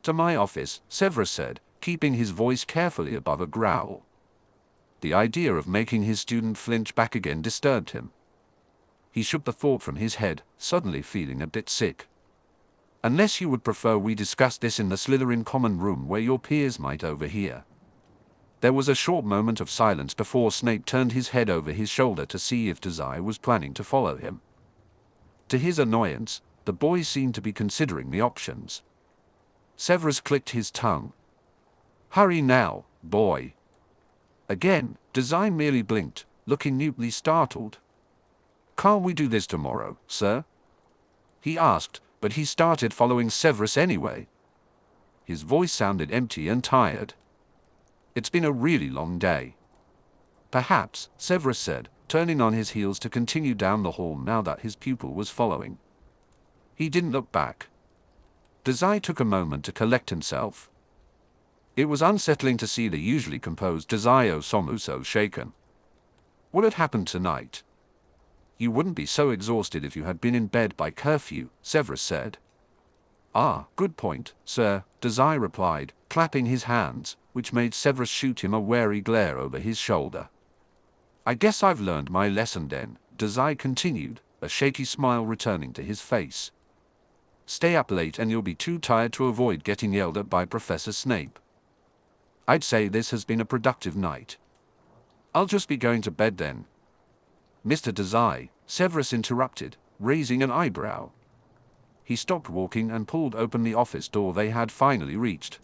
"To my office," Severus said, keeping his voice carefully above a growl. The idea of making his student flinch back again disturbed him. He shook the thought from his head, suddenly feeling a bit sick. "Unless you would prefer we discuss this in the Slytherin common room where your peers might overhear." There was a short moment of silence before Snape turned his head over his shoulder to see if Dazai was planning to follow him. To his annoyance, the boy seemed to be considering the options. Severus clicked his tongue. "Hurry now, boy." Again, Dazai merely blinked, looking mutely startled. "Can't we do this tomorrow, sir?" he asked, but he started following Severus anyway. His voice sounded empty and tired. "It's been a really long day." "Perhaps," Severus said, turning on his heels to continue down the hall now that his pupil was following. He didn't look back. Dazai took a moment to collect himself. It was unsettling to see the usually composed Dazai Osamu so shaken. What had happened tonight? "You wouldn't be so exhausted if you had been in bed by curfew," Severus said. "Ah, good point, sir," Dazai replied, clapping his hands, which made Severus shoot him a wary glare over his shoulder. "I guess I've learned my lesson then," Dazai continued, a shaky smile returning to his face. "Stay up late and you'll be too tired to avoid getting yelled at by Professor Snape. I'd say this has been a productive night. I'll just be going to bed then." "Mr. Dazai," Severus interrupted, raising an eyebrow. He stopped walking and pulled open the office door they had finally reached.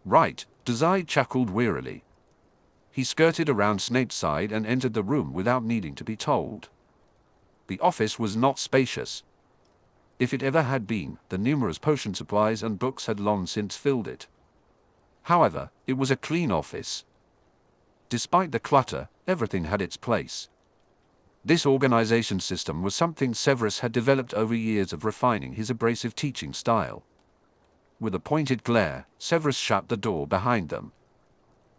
"Right," Dazai chuckled wearily. He skirted around Snape's side and entered the room without needing to be told. The office was not spacious. If it ever had been, the numerous potion supplies and books had long since filled it. However, it was a clean office. Despite the clutter, everything had its place. This organization system was something Severus had developed over years of refining his abrasive teaching style. With a pointed glare, Severus shut the door behind them.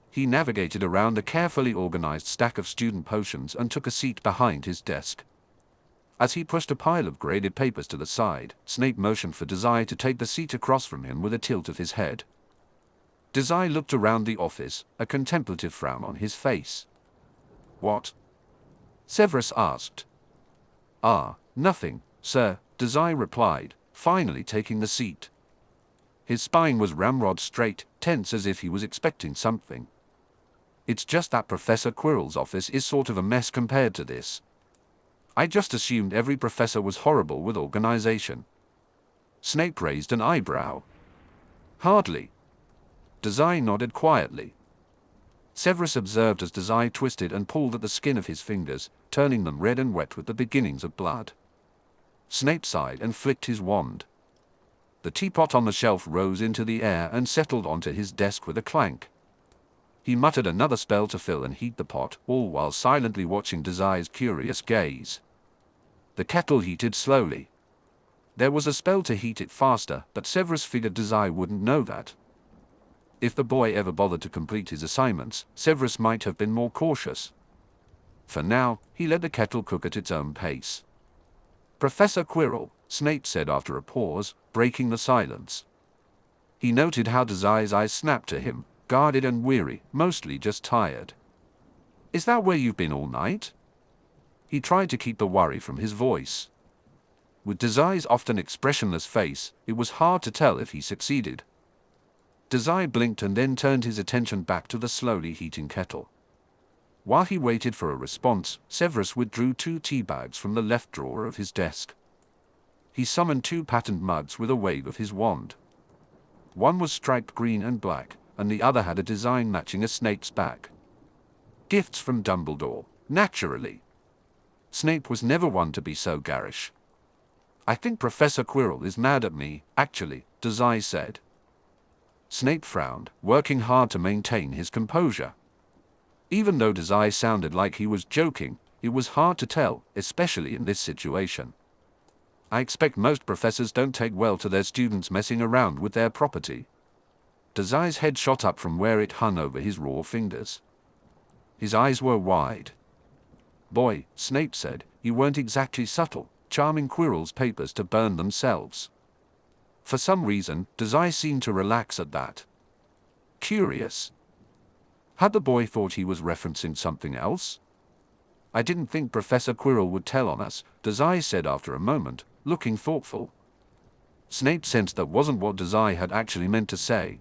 He navigated around a carefully organized stack of student potions and took a seat behind his desk. As he pushed a pile of graded papers to the side, Snape motioned for Dazai to take the seat across from him with a tilt of his head. Dazai looked around the office, a contemplative frown on his face. "What?" Severus asked. "Ah, nothing, sir," Dazai replied, finally taking the seat. His spine was ramrod straight, tense as if he was expecting something. "It's just that Professor Quirrell's office is sort of a mess compared to this. I just assumed every professor was horrible with organization." Snape raised an eyebrow. "Hardly." Dazai nodded quietly. Severus observed as Dazai twisted and pulled at the skin of his fingers, turning them red and wet with the beginnings of blood. Snape sighed and flicked his wand. The teapot on the shelf rose into the air and settled onto his desk with a clank. He muttered another spell to fill and heat the pot, all while silently watching Dazai's curious gaze. The kettle heated slowly. There was a spell to heat it faster, but Severus figured Dazai wouldn't know that. If the boy ever bothered to complete his assignments, Severus might have been more cautious. For now, he let the kettle cook at its own pace. Professor Quirrell, Snape said after a pause, breaking the silence. He noted how Dazai's eyes snapped to him, guarded and weary, mostly just tired. Is that where you've been all night? He tried to keep the worry from his voice. With Dazai's often expressionless face, it was hard to tell if he succeeded. Dazai blinked and then turned his attention back to the slowly heating kettle. While he waited for a response, Severus withdrew 2 tea bags from the left drawer of his desk. He summoned 2 patterned mugs with a wave of his wand. One was striped green and black, and the other had a design matching a snake's back. Gifts from Dumbledore, naturally. Snape was never one to be so garish. I think Professor Quirrell is mad at me, actually, Dazai said. Snape frowned, working hard to maintain his composure. Even though Dazai sounded like he was joking, it was hard to tell, especially in this situation. I expect most professors don't take well to their students messing around with their property. Dazai's head shot up from where it hung over his raw fingers. His eyes were wide. Boy, Snape said, you weren't exactly subtle, charming Quirrell's papers to burn themselves. For some reason, Dazai seemed to relax at that. Curious. Had the boy thought he was referencing something else? I didn't think Professor Quirrell would tell on us, Dazai said after a moment, looking thoughtful. Snape sensed that wasn't what Dazai had actually meant to say.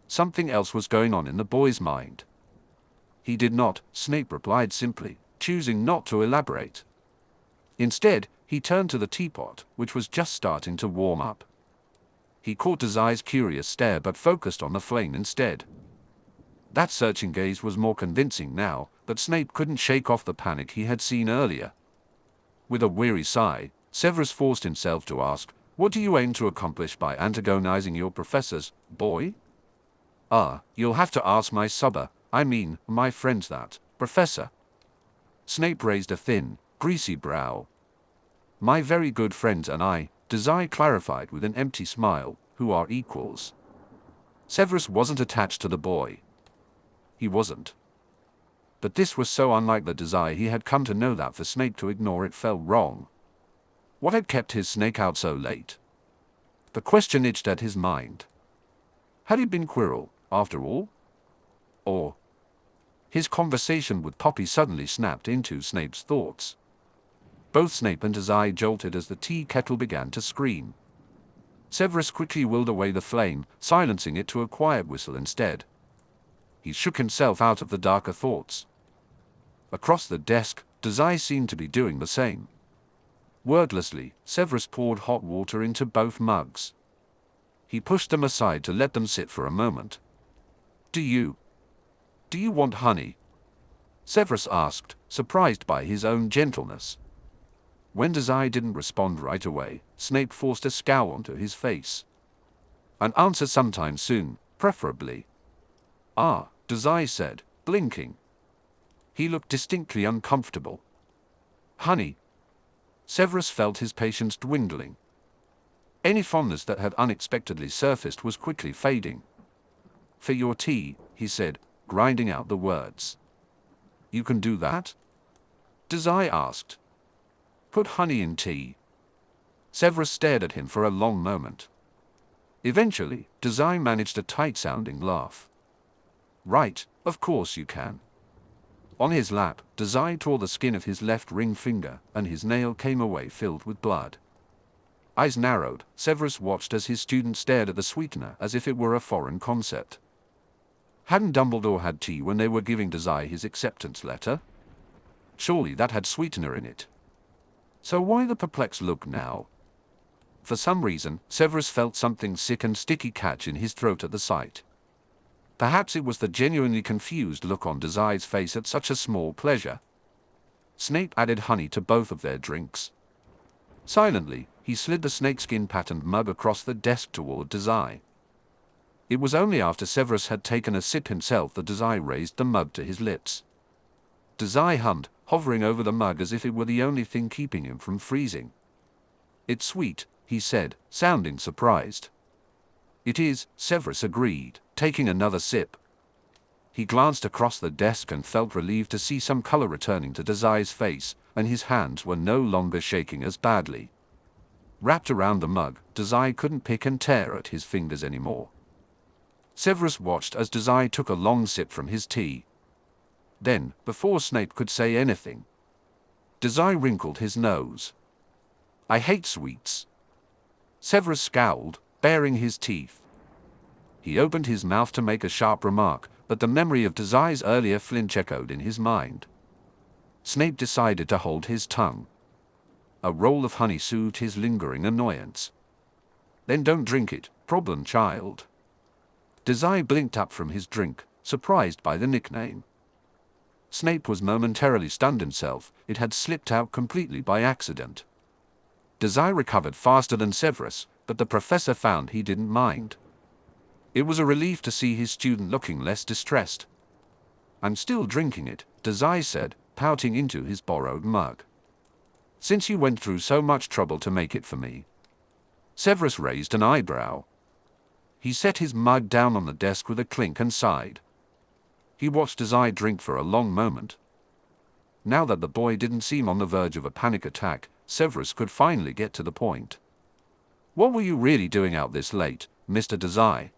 Something else was going on in the boy's mind. He did not, Snape replied simply, choosing not to elaborate. Instead, he turned to the teapot, which was just starting to warm up. He caught Dazai's curious stare but focused on the flame instead. That searching gaze was more convincing now, but Snape couldn't shake off the panic he had seen earlier. With a weary sigh, Severus forced himself to ask, what do you aim to accomplish by antagonizing your professors, boy? You'll have to ask my my friends that, Professor. Snape raised a thin, greasy brow. My very good friends and I, Dazai clarified with an empty smile, who are equals. Severus wasn't attached to the boy. He wasn't. But this was so unlike the Dazai he had come to know that for Snape to ignore it felt wrong. What had kept his snake out so late? The question itched at his mind. Had he been Quirrell, after all? Or... His conversation with Poppy suddenly snapped into Snape's thoughts. Both Snape and Dazai jolted as the tea kettle began to scream. Severus quickly willed away the flame, silencing it to a quiet whistle instead. He shook himself out of the darker thoughts. Across the desk, Dazai seemed to be doing the same. Wordlessly, Severus poured hot water into both mugs. He pushed them aside to let them sit for a moment. Do you want honey? Severus asked, surprised by his own gentleness. When Dazai didn't respond right away, Snape forced a scowl onto his face. An answer sometime soon, preferably. Dazai said, blinking. He looked distinctly uncomfortable. Honey. Severus felt his patience dwindling. Any fondness that had unexpectedly surfaced was quickly fading. For your tea, he said, grinding out the words. You can do that? Dazai asked. Put honey in tea. Severus stared at him for a long moment. Eventually, Dazai managed a tight-sounding laugh. Right, of course you can. On his lap, Dazai tore the skin of his left ring finger, and his nail came away filled with blood. Eyes narrowed, Severus watched as his student stared at the sweetener as if it were a foreign concept. Hadn't Dumbledore had tea when they were giving Dazai his acceptance letter? Surely that had sweetener in it. So why the perplexed look now? For some reason, Severus felt something sick and sticky catch in his throat at the sight. Perhaps it was the genuinely confused look on Dazai's face at such a small pleasure. Snape added honey to both of their drinks. Silently, he slid the snakeskin-patterned mug across the desk toward Dazai. It was only after Severus had taken a sip himself that Dazai raised the mug to his lips. Dazai hummed, hovering over the mug as if it were the only thing keeping him from freezing. It's sweet, he said, sounding surprised. It is, Severus agreed, taking another sip. He glanced across the desk and felt relieved to see some color returning to Dazai's face, and his hands were no longer shaking as badly. Wrapped around the mug, Dazai couldn't pick and tear at his fingers anymore. Severus watched as Dazai took a long sip from his tea. Then, before Snape could say anything, Dazai wrinkled his nose. "I hate sweets." Severus scowled, baring his teeth. He opened his mouth to make a sharp remark, but the memory of Dazai's earlier flinch echoed in his mind. Snape decided to hold his tongue. A roll of honey soothed his lingering annoyance. "Then don't drink it, problem child." Dazai blinked up from his drink, surprised by the nickname. Snape was momentarily stunned himself. It had slipped out completely by accident. Dazai recovered faster than Severus, but the professor found he didn't mind. It was a relief to see his student looking less distressed. "I'm still drinking it," Dazai said, pouting into his borrowed mug. "Since you went through so much trouble to make it for me." Severus raised an eyebrow. He set his mug down on the desk with a clink and sighed. He watched Dazai drink for a long moment. Now that the boy didn't seem on the verge of a panic attack, Severus could finally get to the point. "What were you really doing out this late, Mr. Dazai?"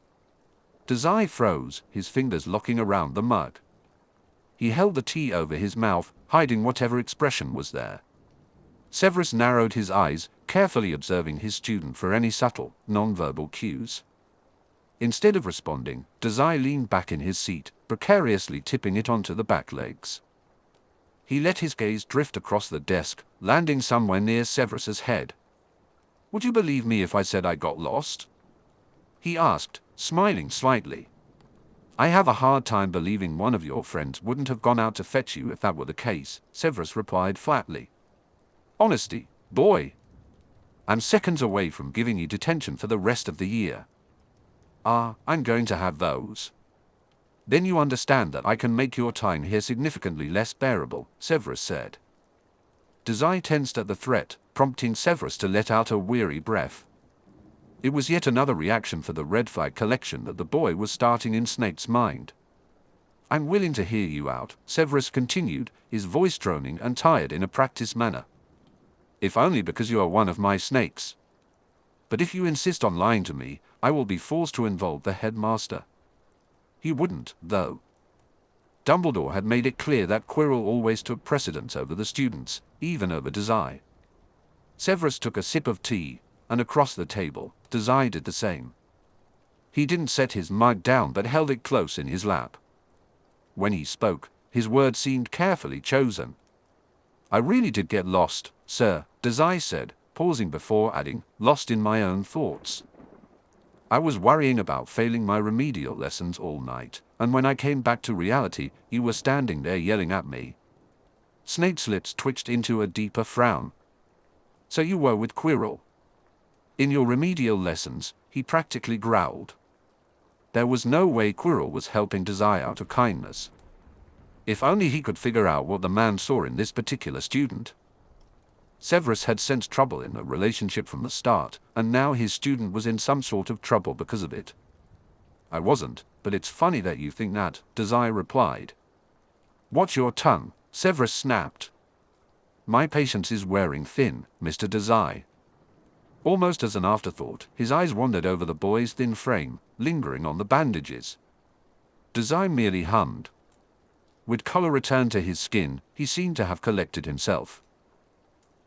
Dazai froze, his fingers locking around the mug. He held the tea over his mouth, hiding whatever expression was there. Severus narrowed his eyes, carefully observing his student for any subtle, non-verbal cues. Instead of responding, Dazai leaned back in his seat, precariously tipping it onto the back legs. He let his gaze drift across the desk, landing somewhere near Severus's head. "Would you believe me if I said I got lost?" he asked, smiling slightly. "I have a hard time believing one of your friends wouldn't have gone out to fetch you if that were the case," Severus replied flatly. "Honesty, boy. I'm seconds away from giving you detention for the rest of the year." "Ah, I'm going to have those." "Then you understand that I can make your time here significantly less bearable," Severus said. Dazai tensed at the threat, prompting Severus to let out a weary breath. It was yet another reaction for the red flag collection that the boy was starting in Snape's mind. "I'm willing to hear you out," Severus continued, his voice droning and tired in a practiced manner. "If only because you are one of my snakes. But if you insist on lying to me, I will be forced to involve the headmaster." He wouldn't, though. Dumbledore had made it clear that Quirrell always took precedence over the students, even over Dazai. Severus took a sip of tea, and across the table, Dazai did the same. He didn't set his mug down but held it close in his lap. When he spoke, his words seemed carefully chosen. "I really did get lost, sir," Dazai said, pausing before adding, "lost in my own thoughts. I was worrying about failing my remedial lessons all night, and when I came back to reality, you were standing there yelling at me." Snape's lips twitched into a deeper frown. "So you were with Quirrell?" "In your remedial lessons," he practically growled. There was no way Quirrell was helping Dazai out of kindness. If only he could figure out what the man saw in this particular student. Severus had sensed trouble in the relationship from the start, and now his student was in some sort of trouble because of it. "I wasn't, but it's funny that you think that," Dazai replied. "Watch your tongue," Severus snapped. "My patience is wearing thin, Mr. Dazai." Almost as an afterthought, his eyes wandered over the boy's thin frame, lingering on the bandages. Dazai merely hummed. With color returned to his skin, he seemed to have collected himself.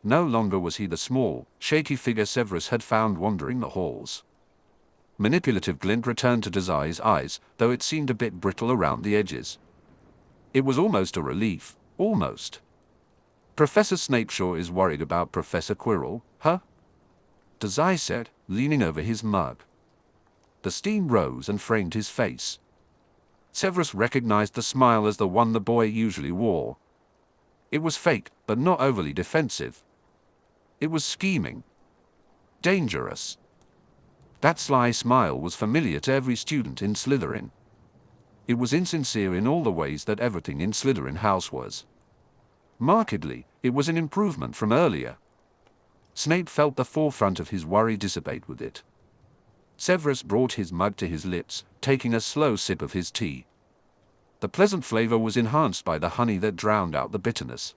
No longer was he the small, shaky figure Severus had found wandering the halls. Manipulative glint returned to Dazai's eyes, though it seemed a bit brittle around the edges. It was almost a relief, almost. "Professor Snape sure is worried about Professor Quirrell, huh?" Dazai said, leaning over his mug. The steam rose and framed his face. Severus recognized the smile as the one the boy usually wore. It was fake, but not overly defensive. It was scheming. Dangerous. That sly smile was familiar to every student in Slytherin. It was insincere in all the ways that everything in Slytherin House was. Markedly, it was an improvement from earlier. Snape felt the forefront of his worry dissipate with it. Severus brought his mug to his lips, taking a slow sip of his tea. The pleasant flavor was enhanced by the honey that drowned out the bitterness.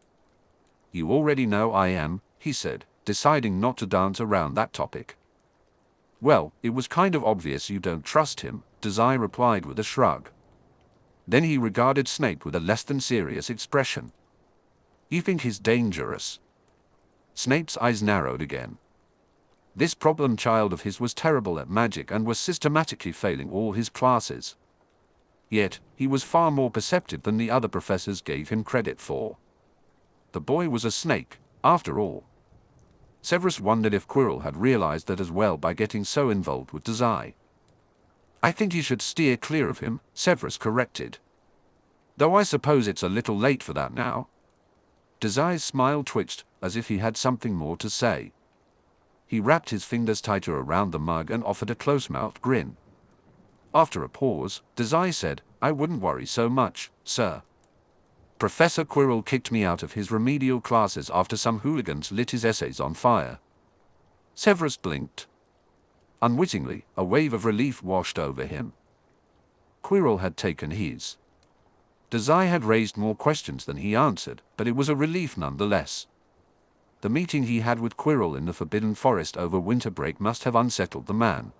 You already know I am, he said, deciding not to dance around that topic. Well, it was kind of obvious you don't trust him, Dazai replied with a shrug. Then he regarded Snape with a less than serious expression. You think he's dangerous? Snape's eyes narrowed again. This problem child of his was terrible at magic and was systematically failing all his classes. Yet, he was far more perceptive than the other professors gave him credit for. The boy was a snake, after all. Severus wondered if Quirrell had realized that as well by getting so involved with Dazai. I think you should steer clear of him, Severus corrected. Though I suppose it's a little late for that now. Dazai's smile twitched, as if he had something more to say. He wrapped his fingers tighter around the mug and offered a close-mouthed grin. After a pause, Dazai said, I wouldn't worry so much, sir. Professor Quirrell kicked me out of his remedial classes after some hooligans lit his essays on fire. Severus blinked. Unwittingly, a wave of relief washed over him. Quirrell had taken his. Dazai had raised more questions than he answered, but it was a relief nonetheless. The meeting he had with Quirrell in the Forbidden Forest over winter break must have unsettled the man.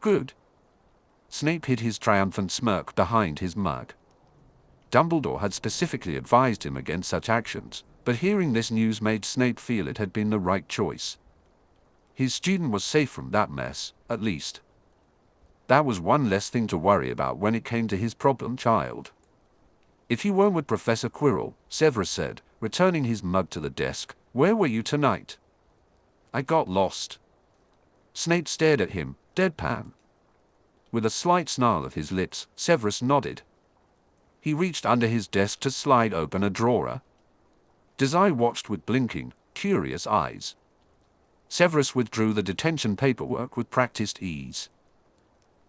Good. Snape hid his triumphant smirk behind his mug. Dumbledore had specifically advised him against such actions, but hearing this news made Snape feel it had been the right choice. His student was safe from that mess, at least. That was one less thing to worry about when it came to his problem child. If you weren't with Professor Quirrell, Severus said, returning his mug to the desk, where were you tonight? I got lost. Snape stared at him, deadpan. With a slight snarl of his lips, Severus nodded. He reached under his desk to slide open a drawer. Dazai watched with blinking, curious eyes. Severus withdrew the detention paperwork with practiced ease.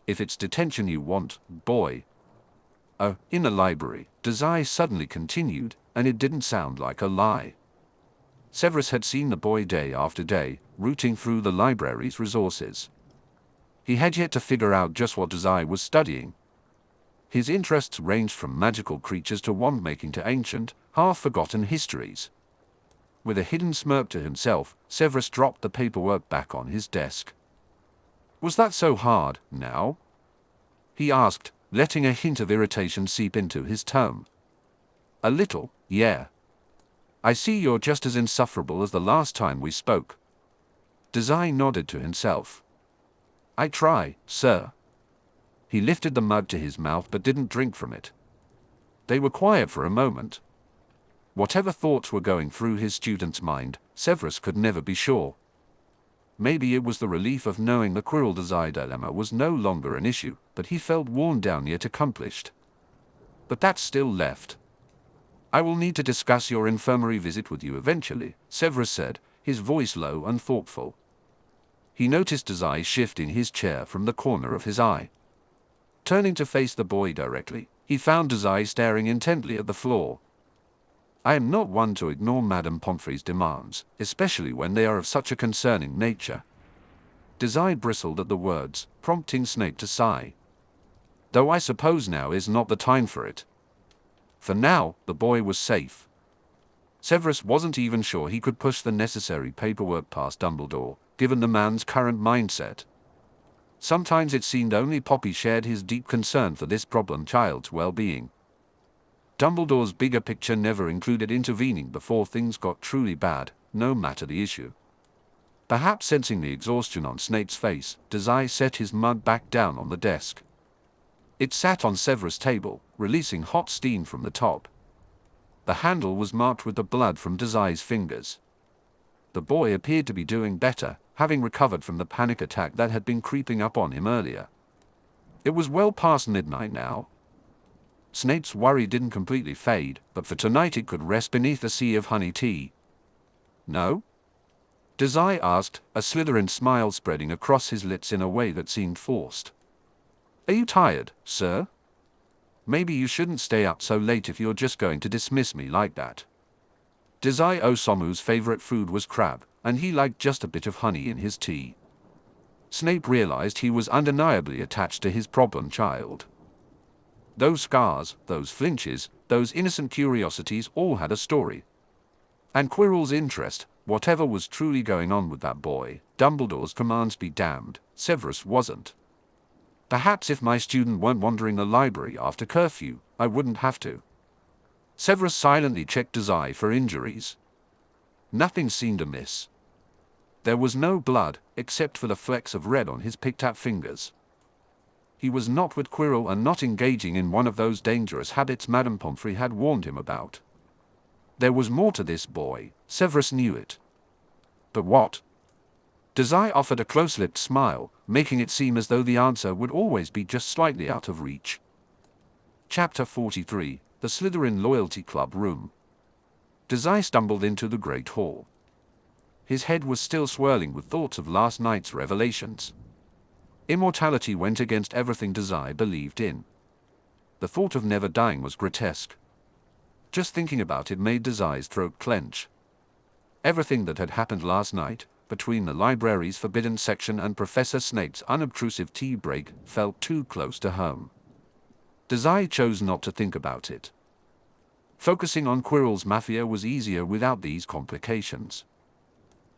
If it's detention you want, boy. Oh, in the library, Dazai suddenly continued, and it didn't sound like a lie. Severus had seen the boy day after day, rooting through the library's resources. He had yet to figure out just what Dazai was studying. His interests ranged from magical creatures to wand-making to ancient, half-forgotten histories. With a hidden smirk to himself, Severus dropped the paperwork back on his desk. Was that so hard, now? He asked, letting a hint of irritation seep into his tone. A little, yeah. I see you're just as insufferable as the last time we spoke. Dazai nodded to himself. I try, sir. He lifted the mug to his mouth but didn't drink from it. They were quiet for a moment. Whatever thoughts were going through his student's mind, Severus could never be sure. Maybe it was the relief of knowing the Quirrell-Dazai dilemma was no longer an issue, but he felt worn down yet accomplished. But that still left. I will need to discuss your infirmary visit with you eventually, Severus said, his voice low and thoughtful. He noticed Dazai shift in his chair from the corner of his eye. Turning to face the boy directly, he found Dazai staring intently at the floor. I am not one to ignore Madame Pomfrey's demands, especially when they are of such a concerning nature. Dazai bristled at the words, prompting Snape to sigh. Though I suppose now is not the time for it. For now, the boy was safe. Severus wasn't even sure he could push the necessary paperwork past Dumbledore, given the man's current mindset. Sometimes it seemed only Poppy shared his deep concern for this problem child's well-being. Dumbledore's bigger picture never included intervening before things got truly bad, no matter the issue. Perhaps sensing the exhaustion on Snape's face, Dazai set his mug back down on the desk. It sat on Severus' table, releasing hot steam from the top. The handle was marked with the blood from Dazai's fingers. The boy appeared to be doing better, having recovered from the panic attack that had been creeping up on him earlier. It was well past midnight now. Snape's worry didn't completely fade, but for tonight it could rest beneath a sea of honey tea. No? Dazai asked, a Slytherin smile spreading across his lips in a way that seemed forced. Are you tired, sir? Maybe you shouldn't stay up so late if you're just going to dismiss me like that. Dazai Osamu's favorite food was crab, and he liked just a bit of honey in his tea. Snape realized he was undeniably attached to his problem child. Those scars, those flinches, those innocent curiosities all had a story. And Quirrell's interest, whatever was truly going on with that boy, Dumbledore's commands be damned, Severus wasn't. Perhaps if my student weren't wandering the library after curfew, I wouldn't have to. Severus silently checked Dazai for injuries. Nothing seemed amiss. There was no blood, except for the flecks of red on his picked-at fingers. He was not with Quirrell and not engaging in one of those dangerous habits Madame Pomfrey had warned him about. There was more to this boy, Severus knew it. But what? Dazai offered a close-lipped smile, making it seem as though the answer would always be just slightly out of reach. Chapter 43, The Slytherin Loyalty Club Room. Dazai stumbled into the Great Hall. His head was still swirling with thoughts of last night's revelations. Immortality went against everything Dazai believed in. The thought of never dying was grotesque. Just thinking about it made Dazai's throat clench. Everything that had happened last night, between the library's forbidden section and Professor Snape's unobtrusive tea break, felt too close to home. Dazai chose not to think about it. Focusing on Quirrell's mafia was easier without these complications.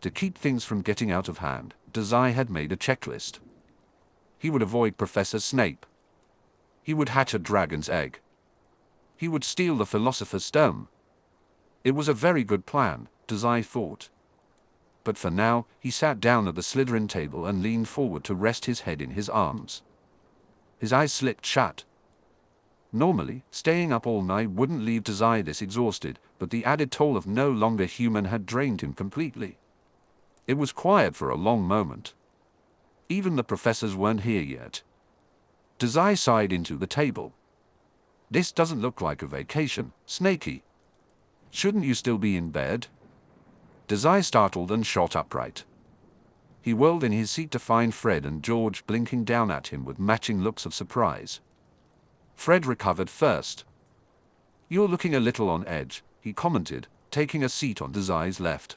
To keep things from getting out of hand, Dazai had made a checklist. He would avoid Professor Snape. He would hatch a dragon's egg. He would steal the Philosopher's Stone. It was a very good plan, Dazai thought. But for now, he sat down at the Slytherin table and leaned forward to rest his head in his arms. His eyes slipped shut. Normally, staying up all night wouldn't leave Dazai this exhausted, but the added toll of no longer human had drained him completely. It was quiet for a long moment. Even the professors weren't here yet. Dazai sighed into the table. This doesn't look like a vacation, Snakey. Shouldn't you still be in bed? Dazai startled and shot upright. He whirled in his seat to find Fred and George blinking down at him with matching looks of surprise. Fred recovered first. You're looking a little on edge, he commented, taking a seat on Dazai's left.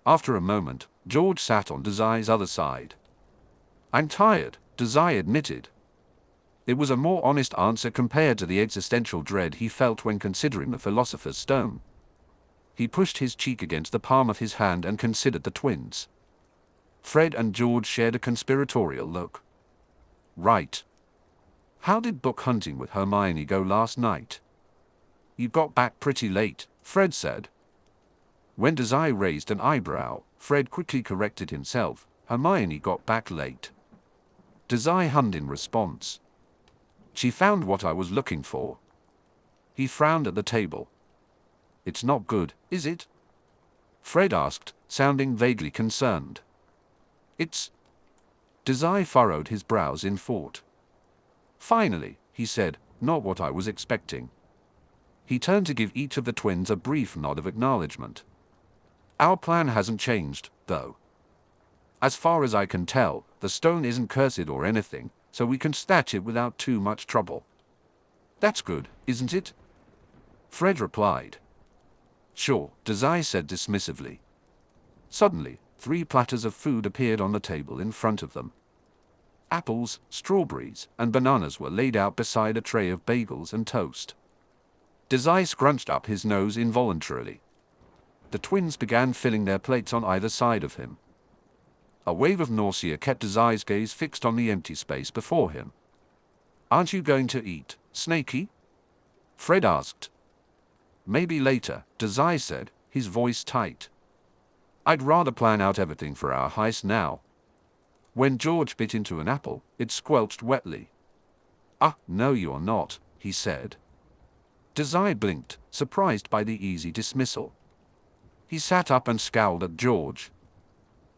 After a moment, George sat on Dazai's other side. I'm tired, Dazai admitted. It was a more honest answer compared to the existential dread he felt when considering the Philosopher's Stone. He pushed his cheek against the palm of his hand and considered the twins. Fred and George shared a conspiratorial look. Right. How did book hunting with Hermione go last night? You got back pretty late, Fred said. When Dazai raised an eyebrow, Fred quickly corrected himself. Hermione got back late. Dazai hummed in response. She found what I was looking for. He frowned at the table. It's not good, is it? Fred asked, sounding vaguely concerned. It's... Dazai furrowed his brows in thought. Finally, he said, not what I was expecting. He turned to give each of the twins a brief nod of acknowledgement. Our plan hasn't changed, though. As far as I can tell, the stone isn't cursed or anything, so we can snatch it without too much trouble. That's good, isn't it? Fred replied. Sure, Dazai said dismissively. Suddenly, 3 platters of food appeared on the table in front of them. Apples, strawberries, and bananas were laid out beside a tray of bagels and toast. Dazai scrunched up his nose involuntarily. The twins began filling their plates on either side of him. A wave of nausea kept Dazai's gaze fixed on the empty space before him. Aren't you going to eat, Snakey? Fred asked. Maybe later, Dazai said, his voice tight. I'd rather plan out everything for our heist now. When George bit into an apple, it squelched wetly. Ah, no you're not, he said. Dazai blinked, surprised by the easy dismissal. He sat up and scowled at George.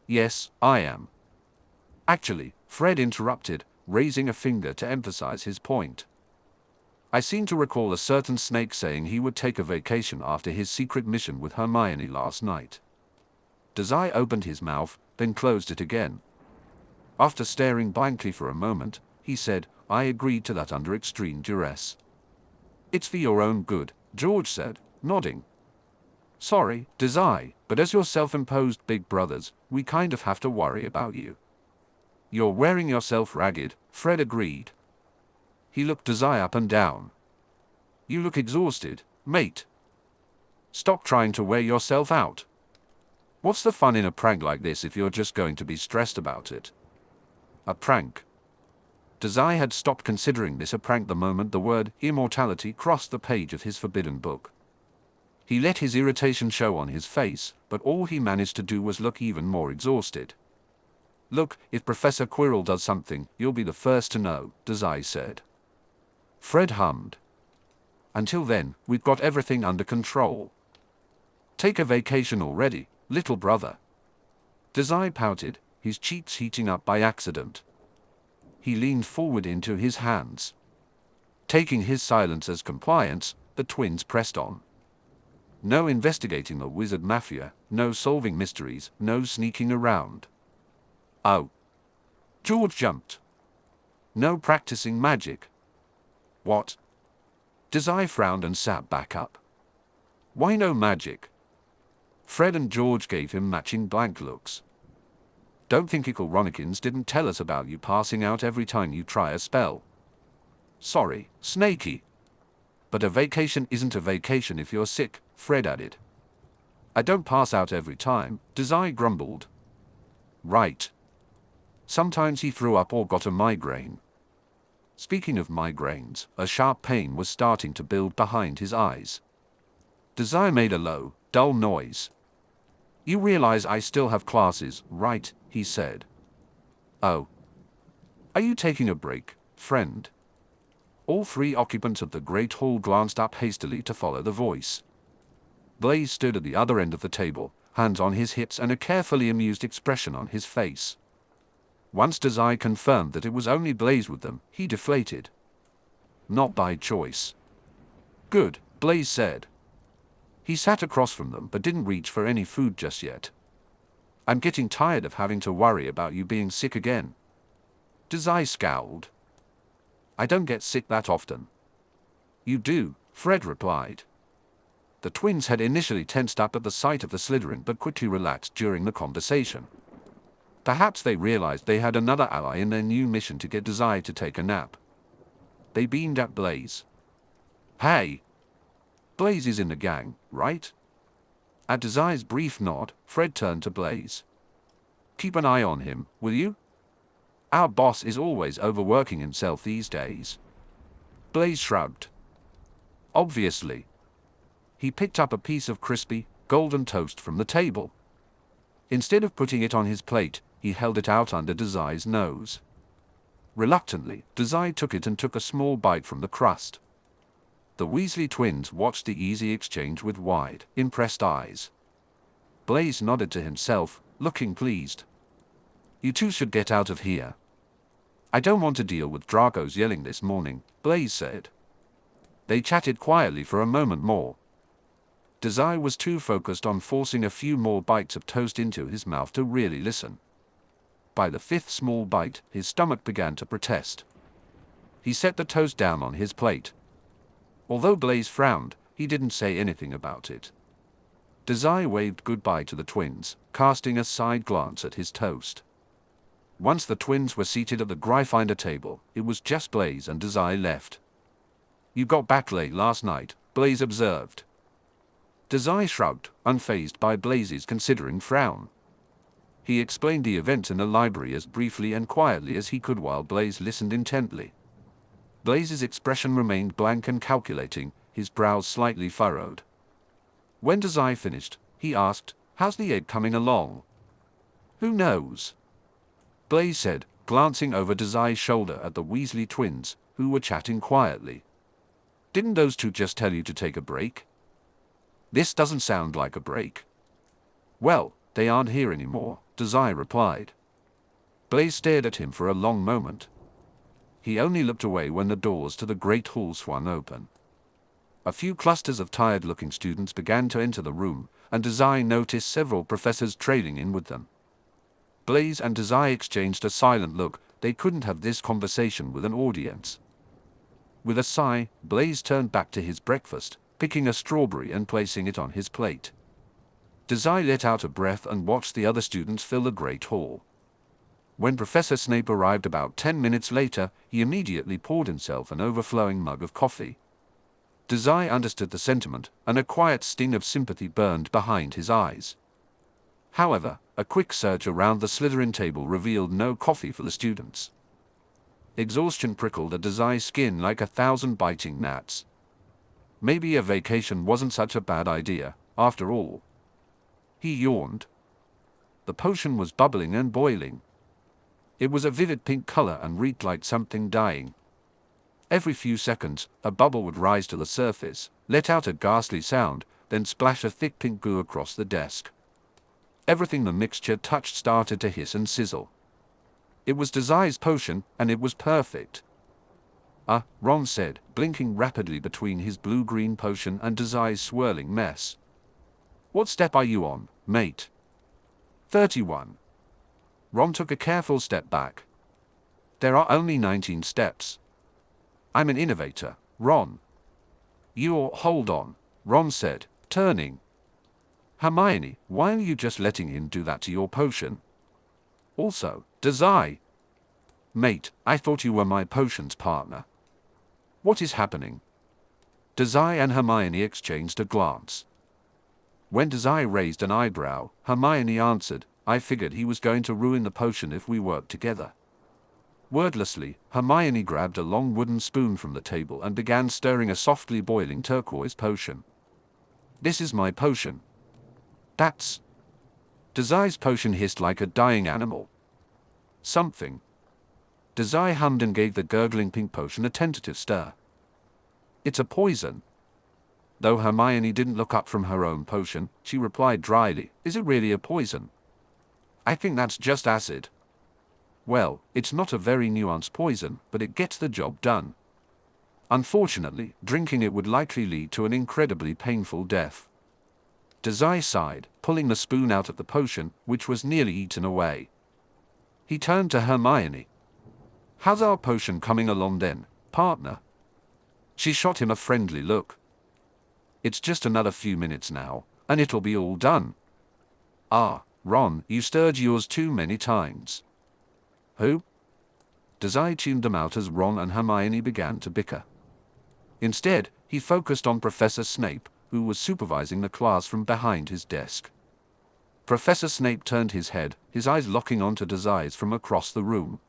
Yes, I am. Actually, Fred interrupted, raising a finger to emphasize his point. I seem to recall a certain snake saying he would take a vacation after his secret mission with Hermione last night. Dazai opened his mouth, then closed it again. After staring blankly for a moment, he said, I agreed to that under extreme duress. It's for your own good, George said, nodding. Sorry, Dazai, but as your self-imposed big brothers, we kind of have to worry about you. You're wearing yourself ragged, Fred agreed. He looked Dazai up and down. You look exhausted, mate. Stop trying to wear yourself out. What's the fun in a prank like this if you're just going to be stressed about it? A prank. Dazai had stopped considering this a prank the moment the word immortality crossed the page of his forbidden book. He let his irritation show on his face, but all he managed to do was look even more exhausted. Look, if Professor Quirrell does something, you'll be the first to know, Dazai said. Fred hummed. Until then, we've got everything under control. Take a vacation already, little brother. Dazai pouted, his cheeks heating up by accident. He leaned forward into his hands. Taking his silence as compliance, the twins pressed on. No investigating the wizard mafia, no solving mysteries, no sneaking around. Oh. George jumped. No practicing magic. What? Dazai frowned and sat back up. Why no magic? Fred and George gave him matching blank looks. Don't think Ickle Ronikins didn't tell us about you passing out every time you try a spell. Sorry, Snakey. But a vacation isn't a vacation if you're sick, Fred added. I don't pass out every time, Dazai grumbled. Right. Sometimes he threw up or got a migraine. Speaking of migraines, a sharp pain was starting to build behind his eyes. Dazai made a low, dull noise. You realize I still have classes, right? He said. Oh. Are you taking a break, friend? All three occupants of the great hall glanced up hastily to follow the voice. Blaise stood at the other end of the table, hands on his hips and a carefully amused expression on his face. Once Dazai confirmed that it was only Blaise with them, he deflated. Not by choice. Good, Blaise said. He sat across from them but didn't reach for any food just yet. I'm getting tired of having to worry about you being sick again. Dazai scowled. I don't get sick that often. You do, Fred replied. The twins had initially tensed up at the sight of the Slytherin but quickly relaxed during the conversation. Perhaps they realized they had another ally in their new mission to get Dazai to take a nap. They beamed at Blaise. Hey! Blaise is in the gang, right? At Dazai's brief nod, Fred turned to Blaise. Keep an eye on him, will you? Our boss is always overworking himself these days. Blaise shrugged. Obviously. He picked up a piece of crispy, golden toast from the table. Instead of putting it on his plate, he held it out under Dazai's nose. Reluctantly, Dazai took it and took a small bite from the crust. The Weasley twins watched the easy exchange with wide, impressed eyes. Blaise nodded to himself, looking pleased. You two should get out of here. I don't want to deal with Dracos yelling this morning, Blaise said. They chatted quietly for a moment more. Dazai was too focused on forcing a few more bites of toast into his mouth to really listen. By the fifth small bite, his stomach began to protest. He set the toast down on his plate. Although Blaise frowned, he didn't say anything about it. Dazai waved goodbye to the twins, casting a side glance at his toast. Once the twins were seated at the Gryffindor table, it was just Blaise and Dazai left. You got back late last night, Blaise observed. Dazai shrugged, unfazed by Blaise's considering frown. He explained the events in the library as briefly and quietly as he could while Blaise listened intently. Blaise's expression remained blank and calculating, his brows slightly furrowed. When Dazai finished, he asked, How's the egg coming along? Who knows? Blaise said, glancing over Dazai's shoulder at the Weasley twins, who were chatting quietly. Didn't those two just tell you to take a break? This doesn't sound like a break. Well, they aren't here anymore, Dazai replied. Blaise stared at him for a long moment. He only looked away when the doors to the Great Hall swung open. A few clusters of tired-looking students began to enter the room, and Dazai noticed several professors trailing in with them. Blaise and Dazai exchanged a silent look. They couldn't have this conversation with an audience. With a sigh, Blaise turned back to his breakfast, picking a strawberry and placing it on his plate. Dazai let out a breath and watched the other students fill the Great Hall. When Professor Snape arrived about 10 minutes later, he immediately poured himself an overflowing mug of coffee. Dazai understood the sentiment, and a quiet sting of sympathy burned behind his eyes. However, a quick search around the Slytherin table revealed no coffee for the students. Exhaustion prickled at Dazai's skin like 1,000 biting gnats. Maybe a vacation wasn't such a bad idea, after all. He yawned. The potion was bubbling and boiling. It was a vivid pink color and reeked like something dying. Every few seconds, a bubble would rise to the surface, let out a ghastly sound, then splash a thick pink goo across the desk. Everything the mixture touched started to hiss and sizzle. It was Dazai's potion, and it was perfect. Ron said, blinking rapidly between his blue-green potion and Dazai's swirling mess. What step are you on, mate? 31. Ron took a careful step back. There are only 19 steps. I'm an innovator, Ron. Hold on, Ron said, turning. Hermione, why are you just letting him do that to your potion? Also, Dazai. Mate, I thought you were my potions partner. What is happening? Dazai and Hermione exchanged a glance. When Dazai raised an eyebrow, Hermione answered, I figured he was going to ruin the potion if we worked together. Wordlessly, Hermione grabbed a long wooden spoon from the table and began stirring a softly boiling turquoise potion. This is my potion. That's... Dazai's potion hissed like a dying animal. Something. Dazai hummed and gave the gurgling pink potion a tentative stir. It's a poison. Though Hermione didn't look up from her own potion, she replied dryly, Is it really a poison? I think that's just acid. Well, it's not a very nuanced poison, but it gets the job done. Unfortunately, drinking it would likely lead to an incredibly painful death. Dazai sighed, pulling the spoon out of the potion, which was nearly eaten away. He turned to Hermione. How's our potion coming along then, partner? She shot him a friendly look. It's just another few minutes now, and it'll be all done. Ron, you stirred yours too many times. Who? Dazai tuned them out as Ron and Hermione began to bicker. Instead, he focused on Professor Snape, who was supervising the class from behind his desk. Professor Snape turned his head, his eyes locking onto Dazai's from across the room.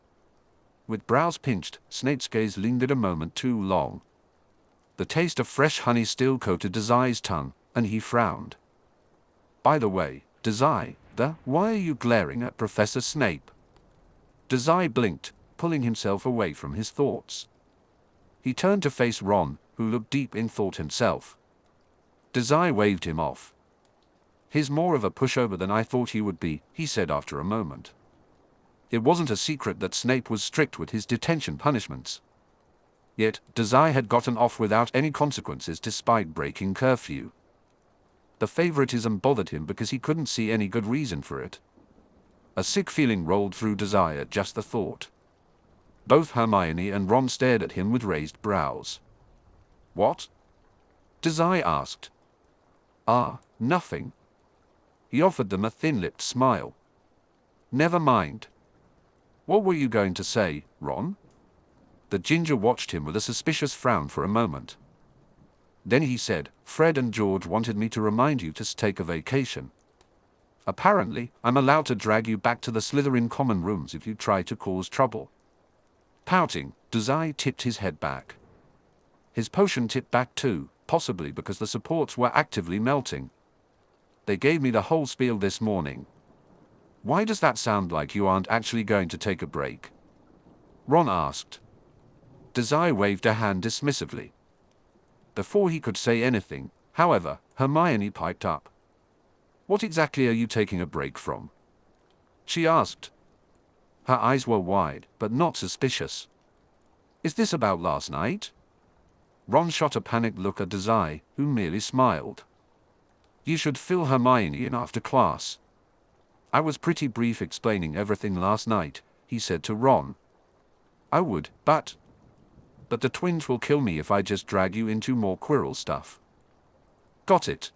With brows pinched, Snape's gaze lingered a moment too long. The taste of fresh honey still coated Dazai's tongue, and he frowned. By the way, Dazai, why are you glaring at Professor Snape? Dazai blinked, pulling himself away from his thoughts. He turned to face Ron, who looked deep in thought himself. Dazai waved him off. He's more of a pushover than I thought he would be, he said after a moment. It wasn't a secret that Snape was strict with his detention punishments. Yet, Dazai had gotten off without any consequences despite breaking curfew. The favoritism bothered him because he couldn't see any good reason for it. A sick feeling rolled through Dazai at just the thought. Both Hermione and Ron stared at him with raised brows. What? Dazai asked. Nothing. He offered them a thin-lipped smile. Never mind. What were you going to say, Ron? The ginger watched him with a suspicious frown for a moment. Then he said, Fred and George wanted me to remind you to take a vacation. Apparently, I'm allowed to drag you back to the Slytherin common rooms if you try to cause trouble. Pouting, Dazai tipped his head back. His potion tipped back too, possibly because the supports were actively melting. They gave me the whole spiel this morning. Why does that sound like you aren't actually going to take a break? Ron asked. Dazai waved a hand dismissively. Before he could say anything, however, Hermione piped up. What exactly are you taking a break from? She asked. Her eyes were wide, but not suspicious. Is this about last night? Ron shot a panicked look at Dazai, who merely smiled. You should fill Hermione in after class. I was pretty brief explaining everything last night, he said to Ron. I would, but the twins will kill me if I just drag you into more Quirrell stuff. Got it.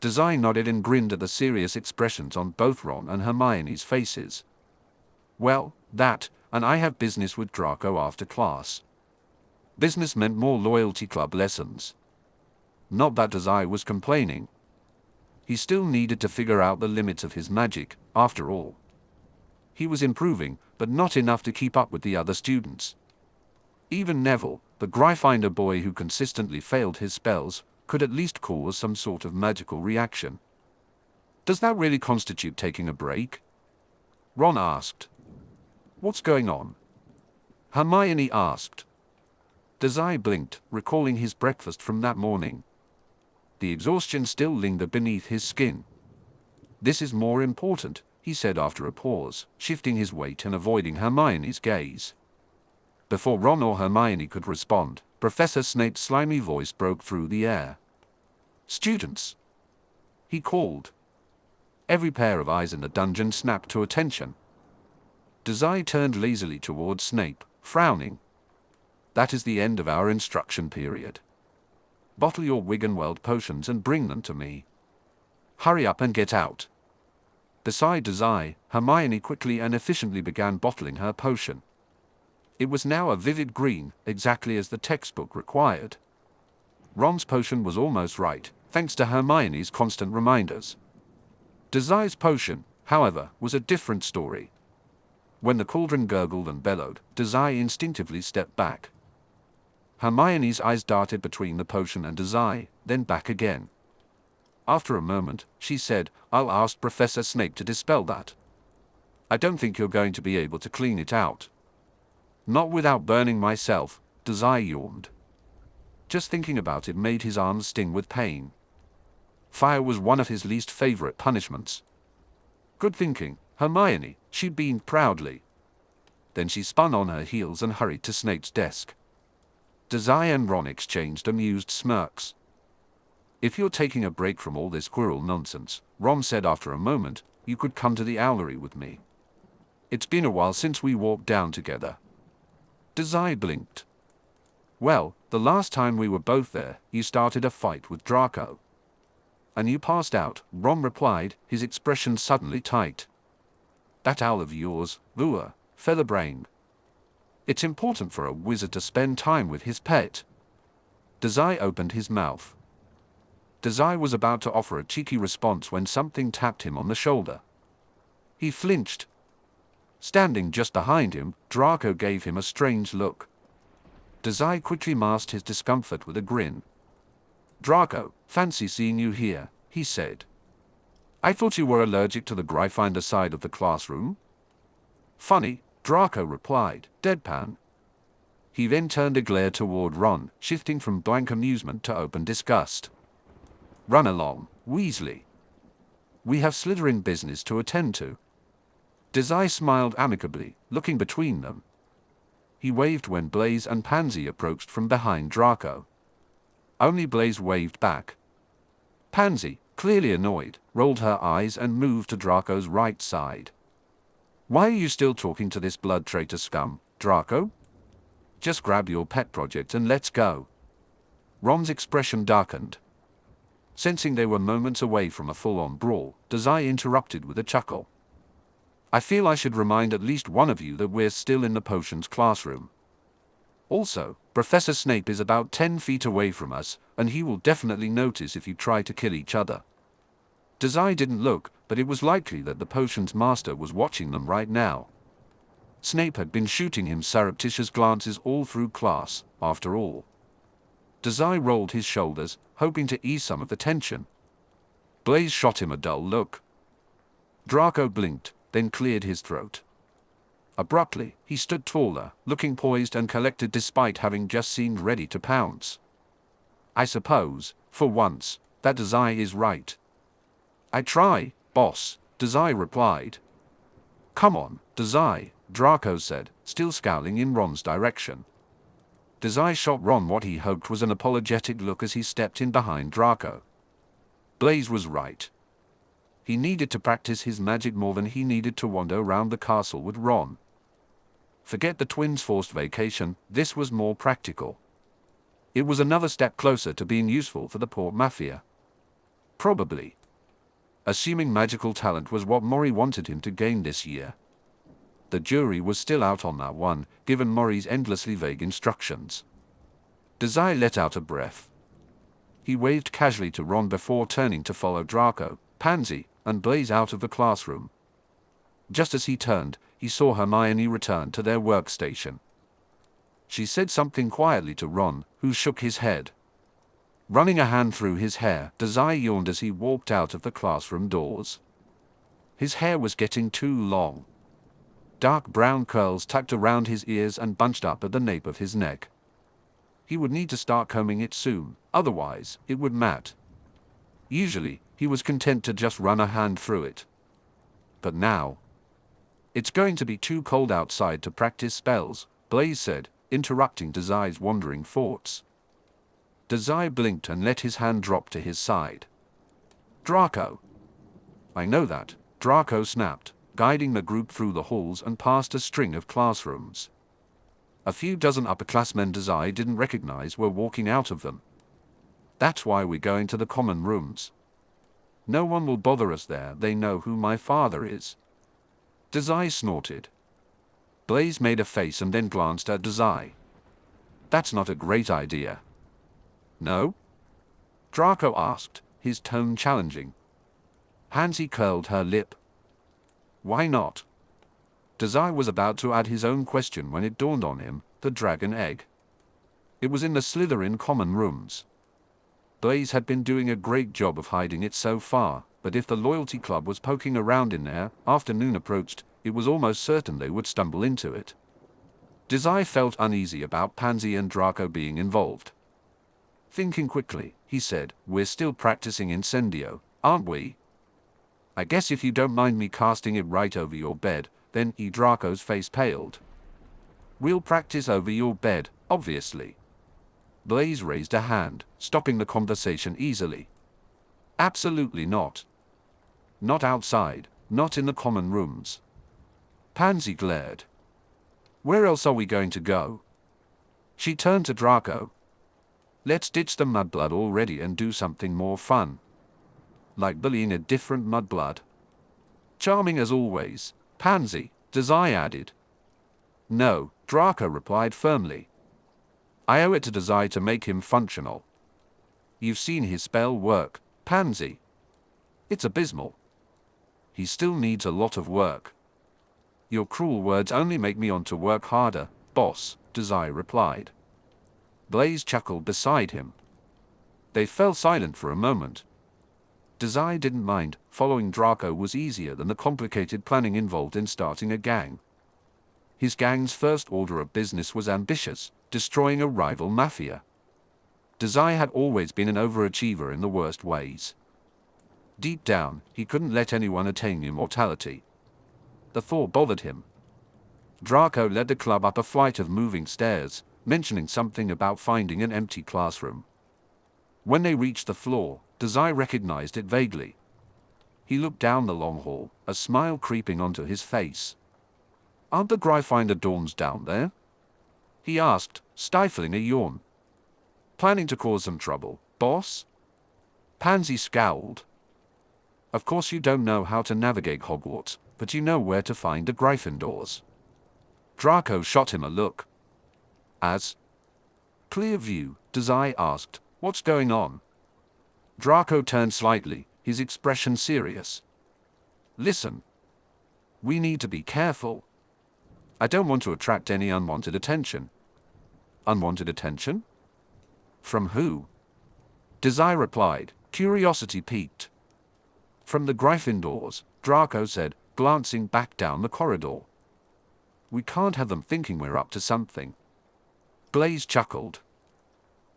Dazai nodded and grinned at the serious expressions on both Ron and Hermione's faces. Well, and I have business with Draco after class. Business meant more loyalty club lessons. Not that Dazai was complaining. He still needed to figure out the limits of his magic, after all. He was improving, but not enough to keep up with the other students. Even Neville, the Gryffindor boy who consistently failed his spells, could at least cause some sort of magical reaction. Does that really constitute taking a break? Ron asked. What's going on? Hermione asked. Dazai blinked, recalling his breakfast from that morning. The exhaustion still lingered beneath his skin. This is more important, he said after a pause, shifting his weight and avoiding Hermione's gaze. Before Ron or Hermione could respond, Professor Snape's slimy voice broke through the air. Students! He called. Every pair of eyes in the dungeon snapped to attention. Dazai turned lazily towards Snape, frowning. That is the end of our instruction period. Bottle your Wiggenweld potions and bring them to me. Hurry up and get out. Beside Dazai, Hermione quickly and efficiently began bottling her potion. It was now a vivid green, exactly as the textbook required. Ron's potion was almost right, thanks to Hermione's constant reminders. Dazai's potion, however, was a different story. When the cauldron gurgled and bellowed, Dazai instinctively stepped back. Hermione's eyes darted between the potion and Dazai, then back again. After a moment, she said, I'll ask Professor Snape to dispel that. I don't think you're going to be able to clean it out. Not without burning myself, Dazai yawned. Just thinking about it made his arms sting with pain. Fire was one of his least favorite punishments. Good thinking, Hermione, she beamed proudly. Then she spun on her heels and hurried to Snape's desk. Dazai and Ron exchanged amused smirks. If you're taking a break from all this Quirrell nonsense, Ron said after a moment, you could come to the owlery with me. It's been a while since we walked down together. Dazai blinked. Well, the last time we were both there, you started a fight with Draco. And you passed out, Ron replied, his expression suddenly tight. That owl of yours, Lua, featherbrained. It's important for a wizard to spend time with his pet. Dazai opened his mouth. Dazai was about to offer a cheeky response when something tapped him on the shoulder. He flinched. Standing just behind him, Draco gave him a strange look. Dazai quickly masked his discomfort with a grin. Draco, fancy seeing you here, he said. I thought you were allergic to the Gryffindor side of the classroom. Funny, Draco replied, deadpan. He then turned a glare toward Ron, shifting from blank amusement to open disgust. Run along, Weasley. We have Slytherin business to attend to. Dazai smiled amicably, looking between them. He waved when Blaise and Pansy approached from behind Draco. Only Blaise waved back. Pansy, clearly annoyed, rolled her eyes and moved to Draco's right side. Why are you still talking to this blood traitor scum, Draco? Just grab your pet project and let's go. Ron's expression darkened. Sensing they were moments away from a full-on brawl, Dazai interrupted with a chuckle. I feel I should remind at least one of you that we're still in the potions classroom. Also, Professor Snape is about 10 feet away from us, and he will definitely notice if you try to kill each other. Dazai didn't look, but it was likely that the potions master was watching them right now. Snape had been shooting him surreptitious glances all through class, after all. Dazai rolled his shoulders, hoping to ease some of the tension. Blaise shot him a dull look. Draco blinked, then cleared his throat. Abruptly, he stood taller, looking poised and collected despite having just seemed ready to pounce. I suppose, for once, that Dazai is right. I try, boss, Dazai replied. Come on, Dazai, Draco said, still scowling in Ron's direction. Dazai shot Ron what he hoped was an apologetic look as he stepped in behind Draco. Blaise was right. He needed to practice his magic more than he needed to wander around the castle with Ron. Forget the twins' forced vacation, this was more practical. It was another step closer to being useful for the poor Mafia. Probably. Assuming magical talent was what Mori wanted him to gain this year. The jury was still out on that one, given Mori's endlessly vague instructions. Dazai let out a breath. He waved casually to Ron before turning to follow Draco, Pansy, and Blaise out of the classroom. Just as he turned, he saw Hermione return to their workstation. She said something quietly to Ron, who shook his head. Running a hand through his hair, Dazai yawned as he walked out of the classroom doors. His hair was getting too long. Dark brown curls tucked around his ears and bunched up at the nape of his neck. He would need to start combing it soon, otherwise it would mat. Usually, he was content to just run a hand through it. But now... "It's going to be too cold outside to practice spells," Blaise said, interrupting Dazai's wandering thoughts. Dazai blinked and let his hand drop to his side. "Draco." "I know that," Draco snapped, guiding the group through the halls and past a string of classrooms. A few dozen upperclassmen Dazai didn't recognize were walking out of them. "That's why we're going to the common rooms. No one will bother us there, they know who my father is." Dazai snorted. Blaise made a face and then glanced at Dazai. "That's not a great idea." "No?" Draco asked, his tone challenging. Pansy curled her lip. "Why not?" Dazai was about to add his own question when it dawned on him, the dragon egg. It was in the Slytherin common rooms. Blaise had been doing a great job of hiding it so far, but if the loyalty club was poking around in there, afternoon approached, it was almost certain they would stumble into it. Dazai felt uneasy about Pansy and Draco being involved. Thinking quickly, he said, "We're still practicing Incendio, aren't we?" "I guess if you don't mind me casting it right over your bed, then..." Draco's face paled. "We'll practice over your bed, obviously." Blaise raised a hand, stopping the conversation easily. "Absolutely not. Not outside, not in the common rooms." Pansy glared. "Where else are we going to go?" She turned to Draco. "Let's ditch the mudblood already and do something more fun. Like bullying a different mudblood." "Charming as always, Pansy," Dazai added. "No," Draco replied firmly. "I owe it to Dazai to make him functional. You've seen his spell work, Pansy. It's abysmal. He still needs a lot of work." "Your cruel words only make me want to work harder, boss," Dazai replied. Blaise chuckled beside him. They fell silent for a moment. Dazai didn't mind, following Draco was easier than the complicated planning involved in starting a gang. His gang's first order of business was ambitious, destroying a rival mafia. Dazai had always been an overachiever in the worst ways. Deep down, he couldn't let anyone attain immortality. The thought bothered him. Draco led the club up a flight of moving stairs, mentioning something about finding an empty classroom. When they reached the floor, Dazai recognized it vaguely. He looked down the long hall, a smile creeping onto his face. "Aren't the Gryffindor dorms down there?" he asked, stifling a yawn. "Planning to cause some trouble, boss?" Pansy scowled. "Of course you don't know how to navigate Hogwarts, but you know where to find the Gryffindors." Draco shot him a look. "As clear view?" Dazai asked. "What's going on?" Draco turned slightly, his expression serious. "Listen. We need to be careful. I don't want to attract any unwanted attention." "Unwanted attention? From who?" Dazai replied, curiosity piqued. "From the Gryffindors," Draco said, glancing back down the corridor. "We can't have them thinking we're up to something." Blaise chuckled.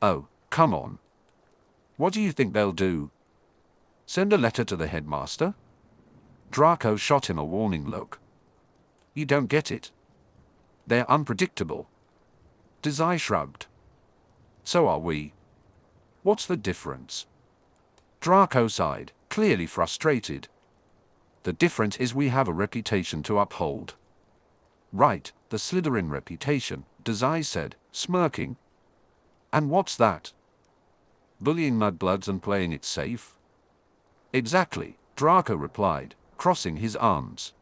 "Oh, come on. What do you think they'll do? Send a letter to the headmaster?" Draco shot him a warning look. "You don't get it. They're unpredictable." Dazai shrugged. "So are we. What's the difference?" Draco sighed, clearly frustrated. "The difference is we have a reputation to uphold." "Right, the Slytherin reputation," Dazai said, smirking. "And what's that? Bullying mudbloods and playing it safe?" "Exactly," Draco replied, crossing his arms.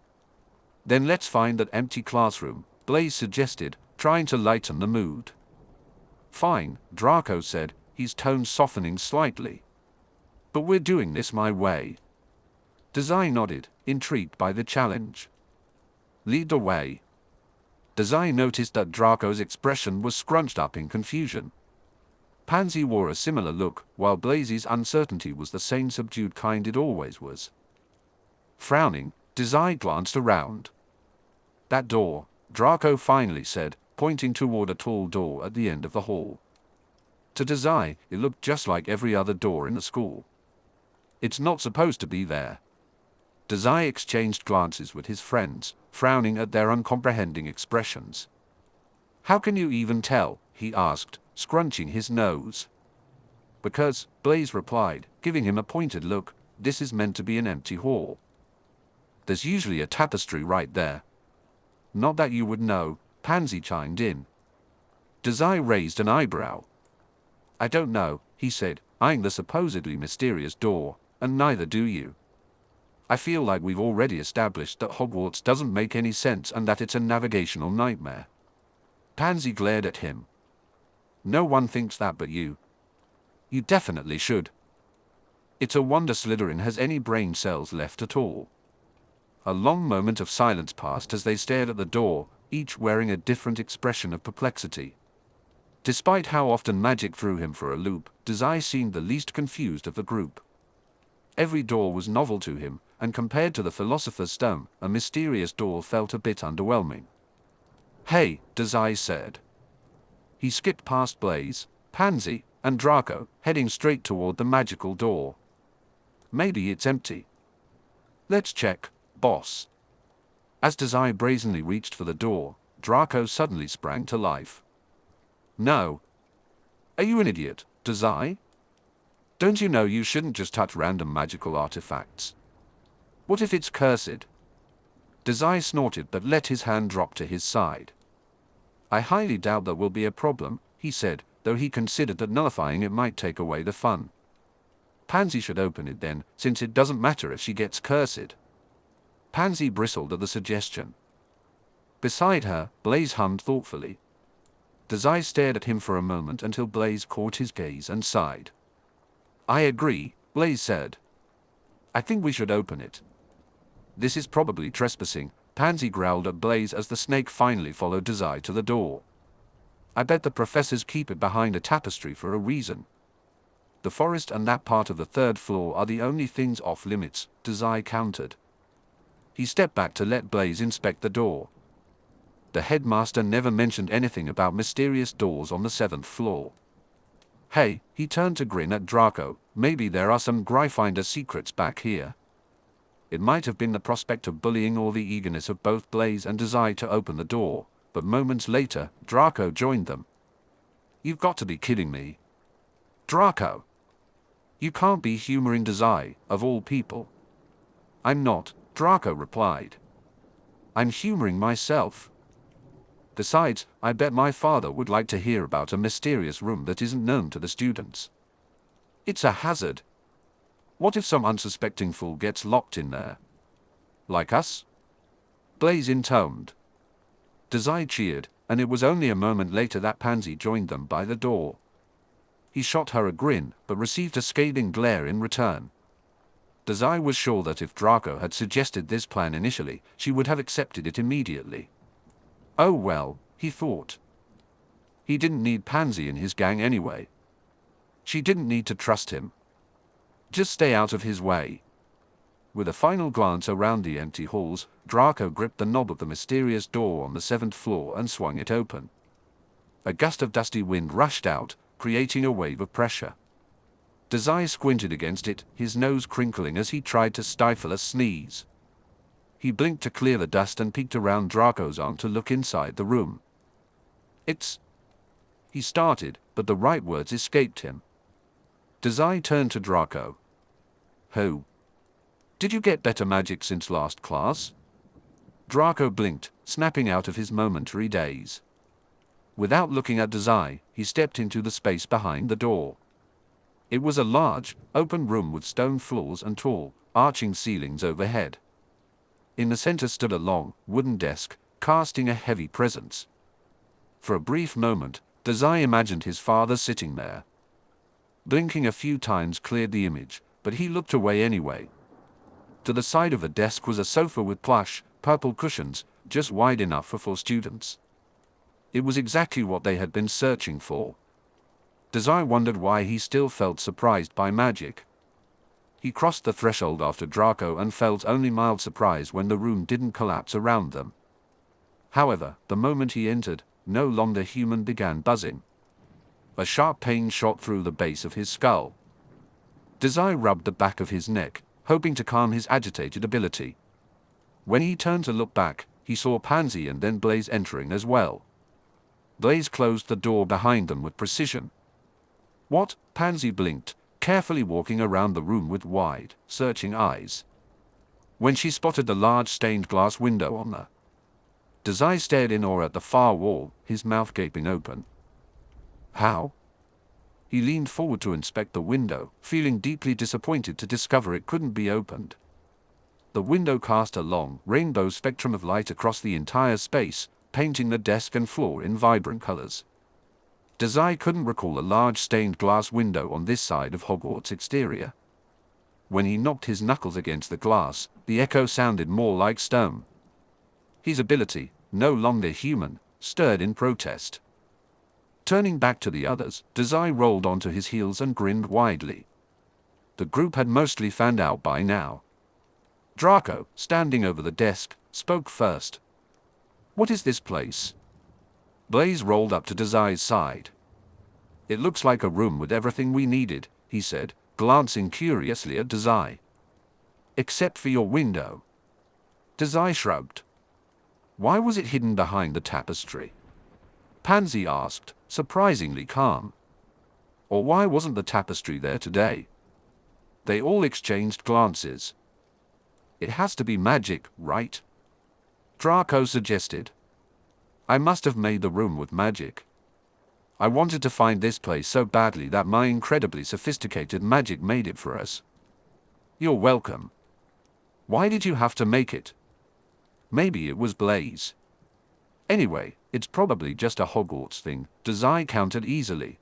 "Then let's find that empty classroom," Blaise suggested, trying to lighten the mood. "Fine," Draco said, his tone softening slightly. "But we're doing this my way." Dazai nodded, intrigued by the challenge. "Lead the way." Dazai noticed that Draco's expression was scrunched up in confusion. Pansy wore a similar look, while Blaise's uncertainty was the same subdued kind it always was. Frowning, Dazai glanced around. "That door," Draco finally said, pointing toward a tall door at the end of the hall. To Dazai, it looked just like every other door in the school. "It's not supposed to be there." Dazai exchanged glances with his friends, frowning at their uncomprehending expressions. "How can you even tell?" he asked, scrunching his nose. "Because," Blaise replied, giving him a pointed look, "this is meant to be an empty hall. There's usually a tapestry right there." "Not that you would know," Pansy chimed in. Dazai raised an eyebrow. "I don't know," he said, eyeing the supposedly mysterious door, "and neither do you. I feel like we've already established that Hogwarts doesn't make any sense and that it's a navigational nightmare." Pansy glared at him. "No one thinks that but you. You definitely should. It's a wonder Slytherin has any brain cells left at all." A long moment of silence passed as they stared at the door, each wearing a different expression of perplexity. Despite how often magic threw him for a loop, Dazai seemed the least confused of the group. Every door was novel to him, and compared to the Philosopher's Stone, a mysterious door felt a bit underwhelming. "Hey," Dazai said. He skipped past Blaise, Pansy, and Draco, heading straight toward the magical door. "Maybe it's empty." "Let's check, boss." As Dazai brazenly reached for the door, Draco suddenly sprang to life. "No. Are you an idiot, Dazai? Don't you know you shouldn't just touch random magical artifacts? What if it's cursed?" Dazai snorted but let his hand drop to his side. "I highly doubt that will be a problem," he said, though he considered that nullifying it might take away the fun. "Pansy should open it then, since it doesn't matter if she gets cursed." Pansy bristled at the suggestion. Beside her, Blaise hummed thoughtfully. Dazai stared at him for a moment until Blaise caught his gaze and sighed. "I agree," Blaise said. "I think we should open it." "This is probably trespassing," Pansy growled at Blaise as the snake finally followed Dazai to the door. "I bet the professors keep it behind a tapestry for a reason. The forest and that part of the third floor are the only things off limits," Dazai countered. He stepped back to let Blaise inspect the door. The headmaster never mentioned anything about mysterious doors on the 7th floor. "Hey," he turned to grin at Draco, "maybe there are some Gryffindor secrets back here." It might have been the prospect of bullying or the eagerness of both Blaise and Dazai to open the door, but moments later, Draco joined them. "You've got to be kidding me. Draco! You can't be humoring Dazai, of all people." "I'm not," Draco replied. "I'm humoring myself. Besides, I bet my father would like to hear about a mysterious room that isn't known to the students. It's a hazard. What if some unsuspecting fool gets locked in there? Like us?" Blaise intoned. Dazai cheered, and it was only a moment later that Pansy joined them by the door. He shot her a grin, but received a scathing glare in return. Dazai was sure that if Draco had suggested this plan initially, she would have accepted it immediately. Oh well, he thought. He didn't need Pansy in his gang anyway. She didn't need to trust him. Just stay out of his way. With a final glance around the empty halls, Draco gripped the knob of the mysterious door on the 7th floor and swung it open. A gust of dusty wind rushed out, creating a wave of pressure. Dazai squinted against it, his nose crinkling as he tried to stifle a sneeze. He blinked to clear the dust and peeked around Draco's arm to look inside the room. "It's..." he started, but the right words escaped him. Dazai turned to Draco. "Who? Did you get better magic since last class?" Draco blinked, snapping out of his momentary daze. Without looking at Dazai, he stepped into the space behind the door. It was a large, open room with stone floors and tall, arching ceilings overhead. In the center stood a long, wooden desk, casting a heavy presence. For a brief moment, Dazai imagined his father sitting there. Blinking a few times cleared the image, but he looked away anyway. To the side of the desk was a sofa with plush, purple cushions, just wide enough for 4 students. It was exactly what they had been searching for. Dazai wondered why he still felt surprised by magic. He crossed the threshold after Draco and felt only mild surprise when the room didn't collapse around them. However, the moment he entered, no longer human began buzzing. A sharp pain shot through the base of his skull. Dazai rubbed the back of his neck, hoping to calm his agitated ability. When he turned to look back, he saw Pansy and then Blaise entering as well. Blaise closed the door behind them with precision. "What?" Pansy blinked, carefully walking around the room with wide, searching eyes. When she spotted the large stained glass window on the Dazai stared in awe at the far wall, his mouth gaping open. How? He leaned forward to inspect the window, feeling deeply disappointed to discover it couldn't be opened. The window cast a long, rainbow spectrum of light across the entire space, painting the desk and floor in vibrant colors. Dazai couldn't recall a large stained glass window on this side of Hogwarts' exterior. When he knocked his knuckles against the glass, the echo sounded more like stone. His ability, no longer human, stirred in protest. Turning back to the others, Dazai rolled onto his heels and grinned widely. The group had mostly fanned out by now. Draco, standing over the desk, spoke first. "What is this place?" Blaise rolled up to Dazai's side. "It looks like a room with everything we needed," he said, glancing curiously at Dazai. "Except for your window." Dazai shrugged. "Why was it hidden behind the tapestry?" Pansy asked, surprisingly calm. "Or why wasn't the tapestry there today?" They all exchanged glances. "It has to be magic, right?" Draco suggested. "I must have made the room with magic. I wanted to find this place so badly that my incredibly sophisticated magic made it for us." "You're welcome." "Why did you have to make it?" "Maybe it was Blaise. Anyway, it's probably just a Hogwarts thing," Dazai countered easily.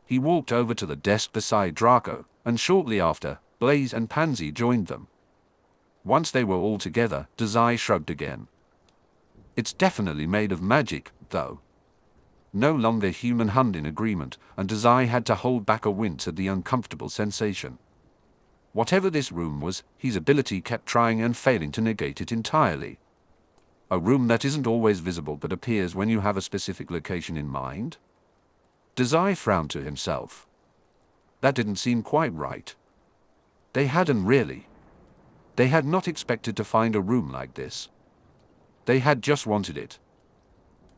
He walked over to the desk beside Draco, and shortly after, Blaise and Pansy joined them. Once they were all together, Dazai shrugged again. "It's definitely made of magic, though." No longer human hand in agreement, and Dazai had to hold back a wince at the uncomfortable sensation. Whatever this room was, his ability kept trying and failing to negate it entirely. A room that isn't always visible but appears when you have a specific location in mind? Dazai frowned to himself. That didn't seem quite right. They hadn't really. They had not expected to find a room like this. They had just wanted it.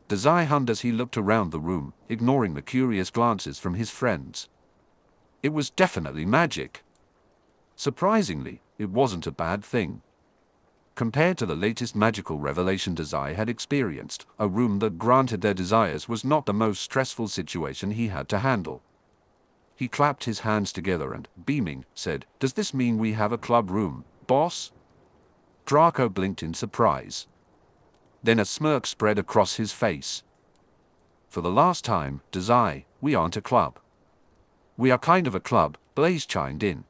Dazai hummed as he looked around the room, ignoring the curious glances from his friends. It was definitely magic. Surprisingly, it wasn't a bad thing. Compared to the latest magical revelation Dazai had experienced, a room that granted their desires was not the most stressful situation he had to handle. He clapped his hands together and, beaming, said, "Does this mean we have a club room, boss?" Draco blinked in surprise. Then a smirk spread across his face. "For the last time, Dazai, we aren't a club." "We are kind of a club," Blaise chimed in.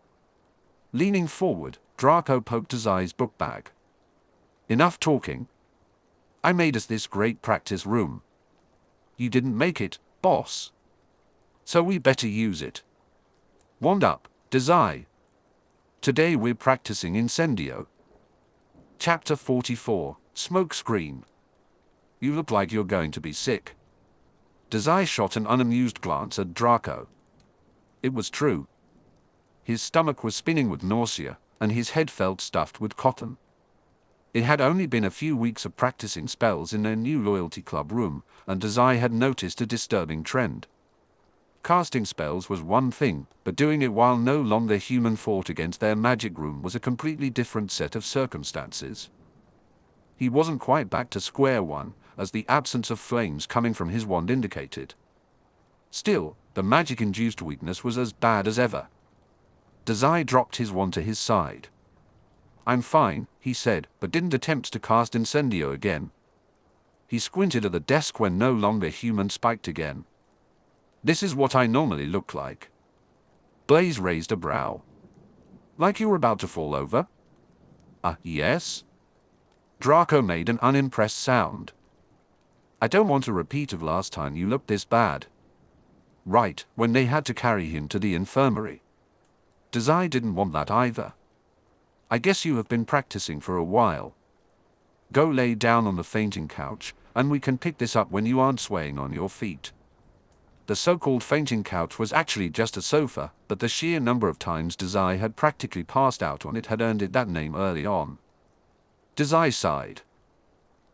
Leaning forward, Draco poked Dazai's book bag. "Enough talking. I made us this great practice room." "You didn't make it, boss. So we better use it." "Wand up, Dazai. Today we're practicing Incendio." Chapter 44, Smoke Screen. "You look like you're going to be sick." Dazai shot an unamused glance at Draco. It was true. His stomach was spinning with nausea, and his head felt stuffed with cotton. It had only been a few weeks of practicing spells in their new loyalty club room, and Dazai had noticed a disturbing trend. Casting spells was one thing, but doing it while no longer human fought against their magic room was a completely different set of circumstances. He wasn't quite back to square one, as the absence of flames coming from his wand indicated. Still, the magic-induced weakness was as bad as ever. Dazai dropped his wand to his side. "I'm fine," he said, but didn't attempt to cast Incendio again. He squinted at the desk when no longer human spiked again. "This is what I normally look like." Blaise raised a brow. Like you were about to fall over? Yes? Draco made an unimpressed sound. I don't want a repeat of last time you looked this bad. Right, when they had to carry him to the infirmary. Dazai didn't want that either. I guess you have been practicing for a while. Go lay down on the fainting couch, and we can pick this up when you aren't swaying on your feet. The so-called fainting couch was actually just a sofa, but the sheer number of times Dazai had practically passed out on it had earned it that name early on. Dazai sighed.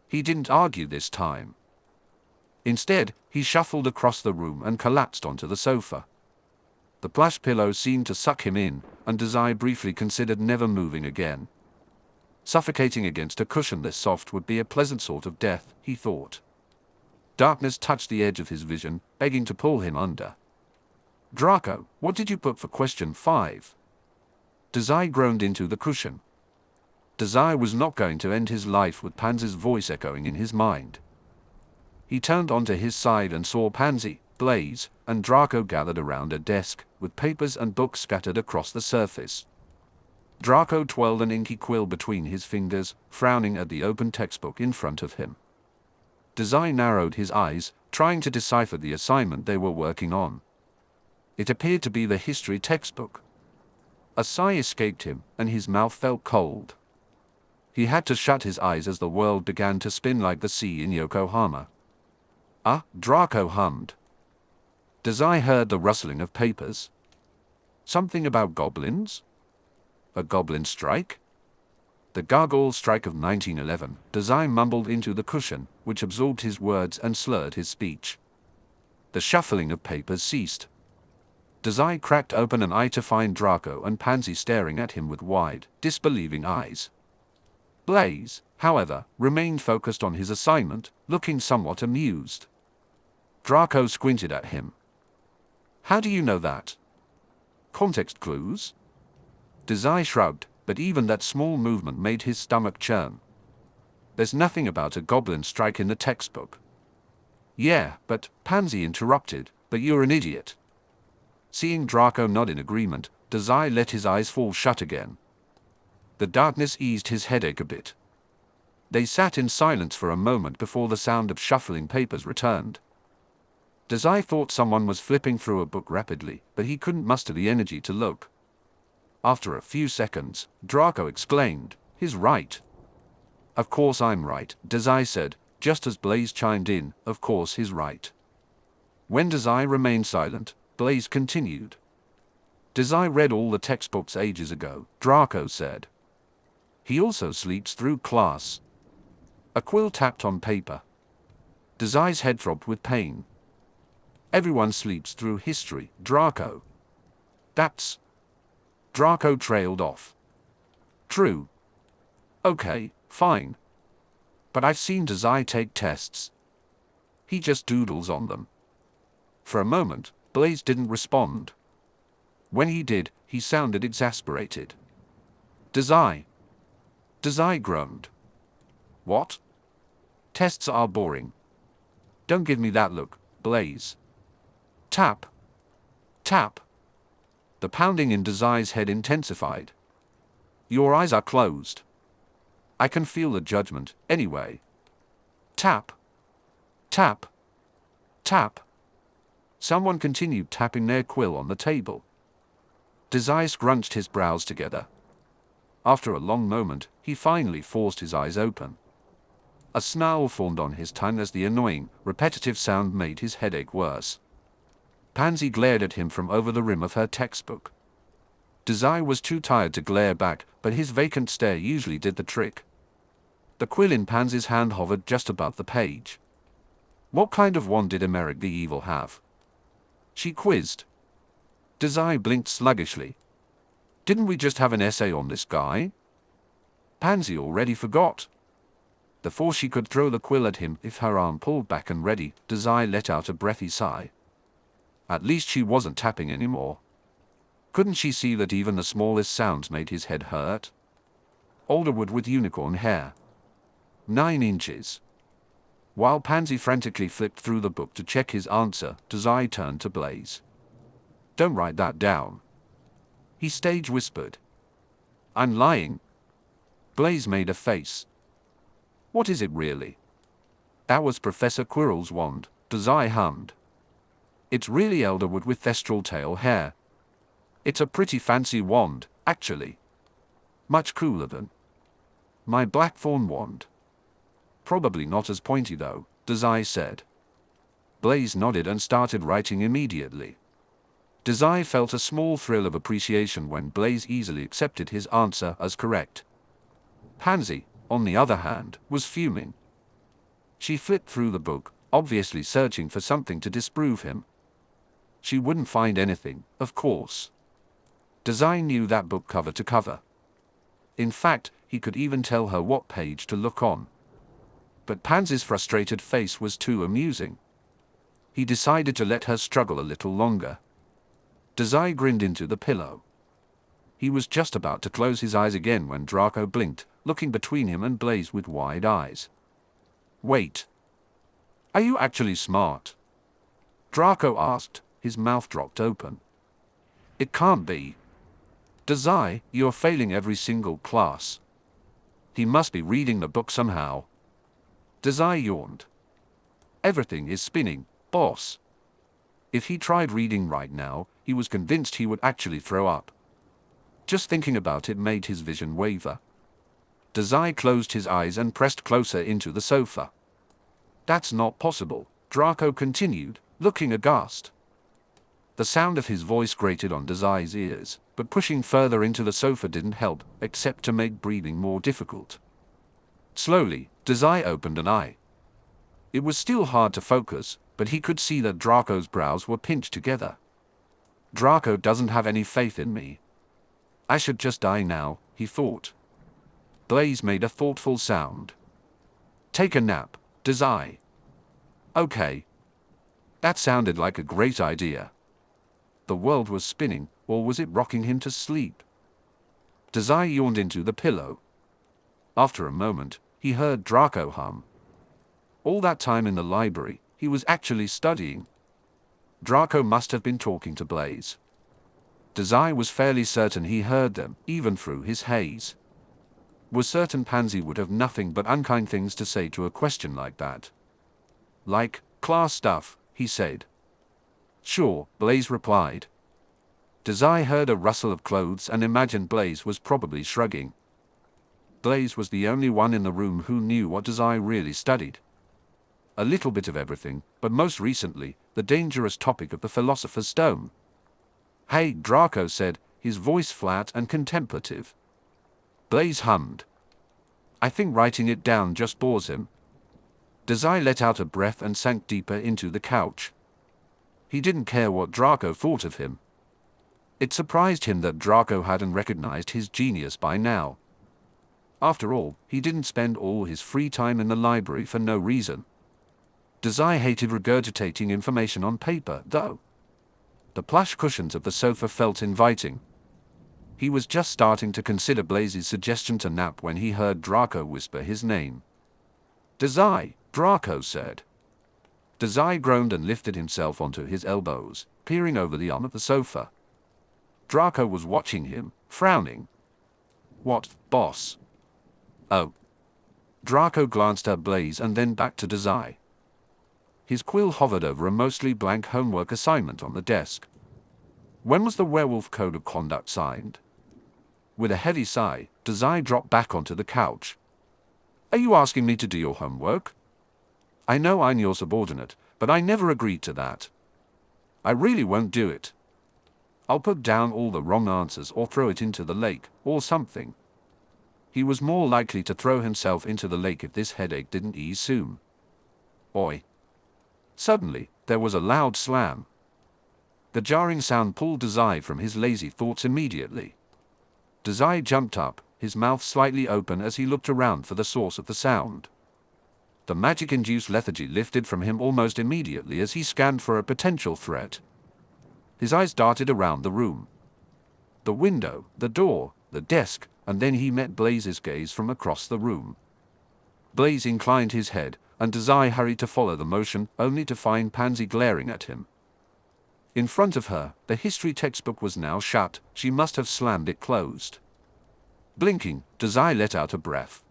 He didn't argue this time. Instead, he shuffled across the room and collapsed onto the sofa. The plush pillow seemed to suck him in, and Dazai briefly considered never moving again. Suffocating against a cushion this soft would be a pleasant sort of death, he thought. Darkness touched the edge of his vision, begging to pull him under. Draco, what did you put for question 5? Dazai groaned into the cushion. Dazai was not going to end his life with Pansy's voice echoing in his mind. He turned onto his side and saw Pansy, Blaise, and Draco gathered around a desk, with papers and books scattered across the surface. Draco twirled an inky quill between his fingers, frowning at the open textbook in front of him. Dazai narrowed his eyes, trying to decipher the assignment they were working on. It appeared to be the history textbook. A sigh escaped him, and his mouth felt cold. He had to shut his eyes as the world began to spin like the sea in Yokohama. Draco hummed. Dazai heard the rustling of papers. Something about goblins? A goblin strike? The gargoyle strike of 1911, Dazai mumbled into the cushion, which absorbed his words and slurred his speech. The shuffling of papers ceased. Dazai cracked open an eye to find Draco and Pansy staring at him with wide, disbelieving eyes. Blaise, however, remained focused on his assignment, looking somewhat amused. Draco squinted at him. How do you know that? Context clues? Dazai shrugged, but even that small movement made his stomach churn. There's nothing about a goblin strike in the textbook. Yeah, but, Pansy interrupted, but you're an idiot. Seeing Draco nod in agreement, Dazai let his eyes fall shut again. The darkness eased his headache a bit. They sat in silence for a moment before the sound of shuffling papers returned. Dazai thought someone was flipping through a book rapidly, but he couldn't muster the energy to look. After a few seconds, Draco exclaimed, "He's right." "Of course I'm right," Dazai said, just as Blaise chimed in, "Of course he's right." When Dazai remained silent, Blaise continued. "Dazai read all the textbooks ages ago," Draco said. "He also sleeps through class." A quill tapped on paper. Dazai's head throbbed with pain. "Everyone sleeps through history, Draco." "That's..." Draco trailed off. "True. Okay, fine. But I've seen Dazai take tests. He just doodles on them." For a moment, Blaise didn't respond. When he did, he sounded exasperated. "Dazai." Dazai groaned. "What?" "Tests are boring. Don't give me that look, Blaise." Tap. Tap. The pounding in Dazai's head intensified. "Your eyes are closed. I can feel the judgment, anyway." Tap. Tap. Tap. Someone continued tapping their quill on the table. Dazai scrunched his brows together. After a long moment, he finally forced his eyes open. A snarl formed on his tongue as the annoying, repetitive sound made his headache worse. Pansy glared at him from over the rim of her textbook. Dazai was too tired to glare back, but his vacant stare usually did the trick. The quill in Pansy's hand hovered just above the page. "What kind of wand did Emeric the Evil have?" she quizzed. Dazai blinked sluggishly. "Didn't we just have an essay on this guy?" Pansy already forgot. Before she could throw the quill at him if her arm pulled back and ready, Dazai let out a breathy sigh. At least she wasn't tapping anymore. Couldn't she see that even the smallest sounds made his head hurt? Alderwood with unicorn hair. 9 inches. While Pansy frantically flipped through the book to check his answer, Dazai turned to Blaise. "Don't write that down. he stage whispered. I'm lying. Blaise made a face. What is it really? That was Professor Quirrell's wand, Dazai hummed. It's really elderwood with thestral tail hair. It's a pretty fancy wand, actually. Much cooler than my blackthorn wand. Probably not as pointy though, Dazai said. Blaise nodded and started writing immediately. Dazai felt a small thrill of appreciation when Blaise easily accepted his answer as correct. Pansy, on the other hand, was fuming. She flipped through the book, obviously searching for something to disprove him. She wouldn't find anything, of course. Dazai knew that book cover to cover. In fact, he could even tell her what page to look on. But Pansy's frustrated face was too amusing. He decided to let her struggle a little longer. Dazai grinned into the pillow. He was just about to close his eyes again when Draco blinked, looking between him and Blaise with wide eyes. Wait. Are you actually smart? Draco asked, his mouth dropped open. It can't be. Dazai, you're failing every single class. He must be reading the book somehow. Dazai yawned. Everything is spinning, boss. If he tried reading right now, he was convinced he would actually throw up. Just thinking about it made his vision waver. Dazai closed his eyes and pressed closer into the sofa. That's not possible, Draco continued, looking aghast. The sound of his voice grated on Dazai's ears, but pushing further into the sofa didn't help, except to make breathing more difficult. Slowly, Dazai opened an eye. It was still hard to focus, but he could see that Draco's brows were pinched together. Draco doesn't have any faith in me. I should just die now, he thought. Blaise made a thoughtful sound. Take a nap, Dazai. Okay. That sounded like a great idea. The world was spinning, or was it rocking him to sleep? Dazai yawned into the pillow. After a moment, he heard Draco hum. All that time in the library, he was actually studying. Draco must have been talking to Blaise. Dazai was fairly certain he heard them, even through his haze. Was certain Pansy would have nothing but unkind things to say to a question like that. Like, class stuff, he said. Sure, Blaise replied. Dazai heard a rustle of clothes and imagined Blaise was probably shrugging. Blaise was the only one in the room who knew what Dazai really studied. A little bit of everything, but most recently, the dangerous topic of the Philosopher's Stone. Hey, Draco said, his voice flat and contemplative. Blaise hummed. I think writing it down just bores him. Dazai let out a breath and sank deeper into the couch. He didn't care what Draco thought of him. It surprised him that Draco hadn't recognized his genius by now. After all, he didn't spend all his free time in the library for no reason. Dazai hated regurgitating information on paper, though. The plush cushions of the sofa felt inviting. He was just starting to consider Blaise's suggestion to nap when he heard Draco whisper his name. Dazai, Draco said. Dazai groaned and lifted himself onto his elbows, peering over the arm of the sofa. Draco was watching him, frowning. What, boss? Oh. Draco glanced at Blaise and then back to Dazai. His quill hovered over a mostly blank homework assignment on the desk. When was the Werewolf Code of Conduct signed? With a heavy sigh, Dazai dropped back onto the couch. Are you asking me to do your homework? I know I'm your subordinate, but I never agreed to that. I really won't do it. I'll put down all the wrong answers or throw it into the lake, or something. He was more likely to throw himself into the lake if this headache didn't ease soon. Oi. Suddenly, there was a loud slam. The jarring sound pulled Dazai from his lazy thoughts immediately. Dazai jumped up, his mouth slightly open as he looked around for the source of the sound. The magic-induced lethargy lifted from him almost immediately as he scanned for a potential threat. His eyes darted around the room. The window, the door, the desk, and then he met Blaise's gaze from across the room. Blaise inclined his head, and Dazai hurried to follow the motion, only to find Pansy glaring at him. In front of her, the history textbook was now shut. She must have slammed it closed. Blinking, Dazai let out a breath.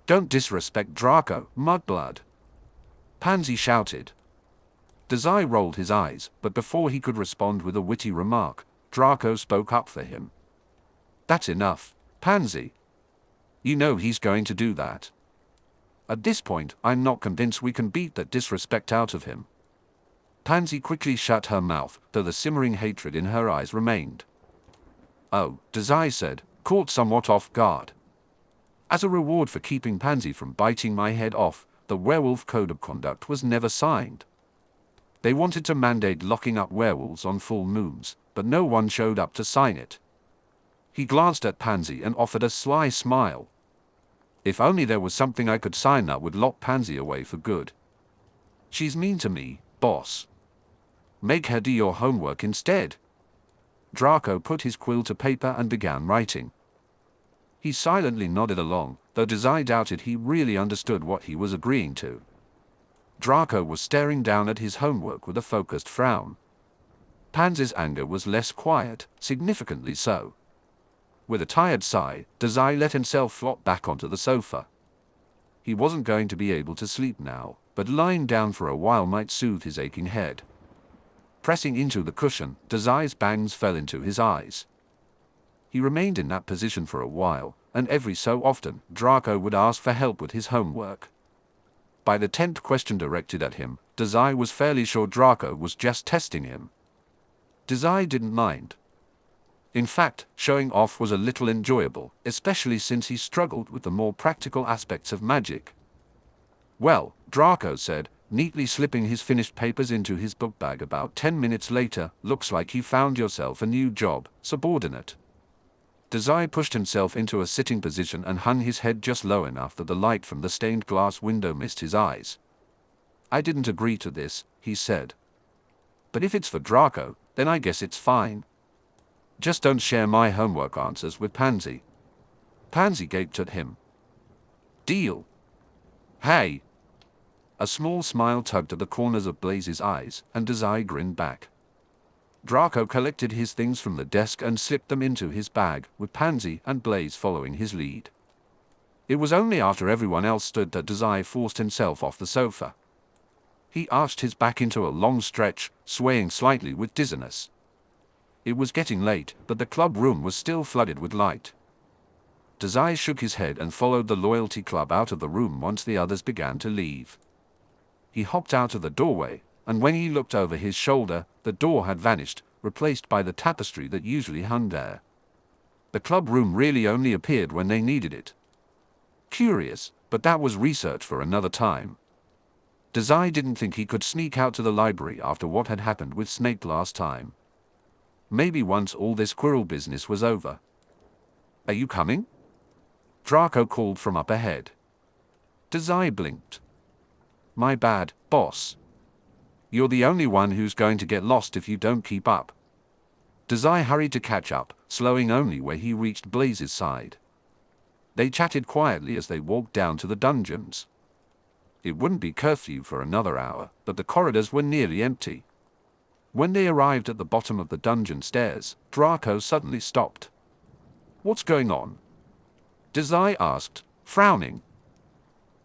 "Don't disrespect Draco, mudblood!" Pansy shouted. Dazai rolled his eyes, but before he could respond with a witty remark, Draco spoke up for him. "That's enough, Pansy. You know he's going to do that. At this point, I'm not convinced we can beat that disrespect out of him." Pansy quickly shut her mouth, though the simmering hatred in her eyes remained. "Oh," Dazai said, caught somewhat off guard. "As a reward for keeping Pansy from biting my head off, the werewolf code of conduct was never signed. They wanted to mandate locking up werewolves on full moons, but no one showed up to sign it." He glanced at Pansy and offered a sly smile. "If only there was something I could sign that would lock Pansy away for good. She's mean to me, boss. Make her do your homework instead." Draco put his quill to paper and began writing. He silently nodded along, though Dazai doubted he really understood what he was agreeing to. Draco was staring down at his homework with a focused frown. Pansy's anger was less quiet, significantly so. With a tired sigh, Dazai let himself flop back onto the sofa. He wasn't going to be able to sleep now, but lying down for a while might soothe his aching head. Pressing into the cushion, Dazai's bangs fell into his eyes. He remained in that position for a while, and every so often, Draco would ask for help with his homework. By the 10th question directed at him, Dazai was fairly sure Draco was just testing him. Dazai didn't mind. In fact, showing off was a little enjoyable, especially since he struggled with the more practical aspects of magic. "Well," Draco said, neatly slipping his finished papers into his book bag about 10 minutes later, "looks like you found yourself a new job, subordinate." Dazai pushed himself into a sitting position and hung his head just low enough that the light from the stained glass window missed his eyes. "I didn't agree to this," he said. "But if it's for Draco, then I guess it's fine. Just don't share my homework answers with Pansy." Pansy gaped at him. "Deal." "Hey!" A small smile tugged at the corners of Blaise's eyes, and Dazai grinned back. Draco collected his things from the desk and slipped them into his bag, with Pansy and Blaise following his lead. It was only after everyone else stood that Dazai forced himself off the sofa. He arched his back into a long stretch, swaying slightly with dizziness. It was getting late, but the club room was still flooded with light. Dazai shook his head and followed the loyalty club out of the room once the others began to leave. He hopped out of the doorway, and when he looked over his shoulder, the door had vanished, replaced by the tapestry that usually hung there. The club room really only appeared when they needed it. Curious, but that was research for another time. Dazai didn't think he could sneak out to the library after what had happened with Snape last time. Maybe once all this Quirrell business was over. "Are you coming?" Draco called from up ahead. Dazai blinked. "My bad, boss. You're the only one who's going to get lost if you don't keep up." Dazai hurried to catch up, slowing only where he reached Blaise's side. They chatted quietly as they walked down to the dungeons. It wouldn't be curfew for another hour, but the corridors were nearly empty. When they arrived at the bottom of the dungeon stairs, Draco suddenly stopped. "What's going on?" Dazai asked, frowning.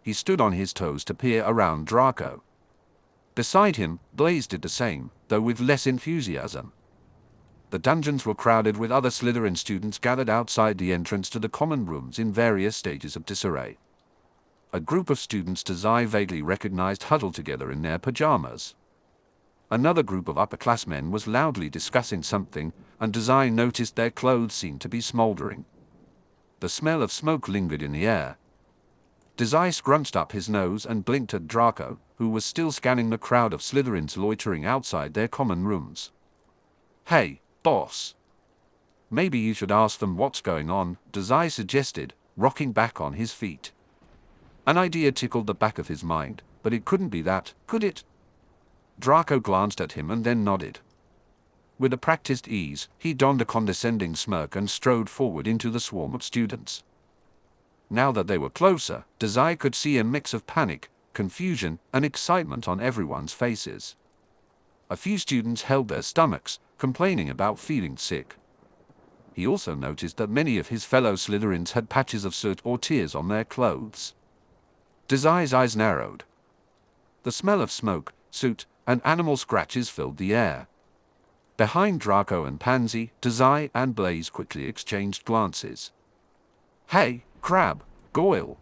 He stood on his toes to peer around Draco. Beside him, Blaise did the same, though with less enthusiasm. The dungeons were crowded with other Slytherin students gathered outside the entrance to the common rooms in various stages of disarray. A group of students Dazai vaguely recognized huddled together in their pajamas. Another group of upperclassmen was loudly discussing something, and Dazai noticed their clothes seemed to be smoldering. The smell of smoke lingered in the air. Dazai scrunched up his nose and blinked at Draco, who was still scanning the crowd of Slytherins loitering outside their common rooms. "Hey, boss. Maybe you should ask them what's going on," Dazai suggested, rocking back on his feet. An idea tickled the back of his mind, but it couldn't be that, could it? Draco glanced at him and then nodded. With a practiced ease, he donned a condescending smirk and strode forward into the swarm of students. Now that they were closer, Dazai could see a mix of panic, confusion, and excitement on everyone's faces. A few students held their stomachs, complaining about feeling sick. He also noticed that many of his fellow Slytherins had patches of soot or tears on their clothes. Dazai's eyes narrowed. The smell of smoke, soot, and animal scratches filled the air. Behind Draco and Pansy, Dazai and Blaise quickly exchanged glances. "Hey, Crabbe, Goyle!"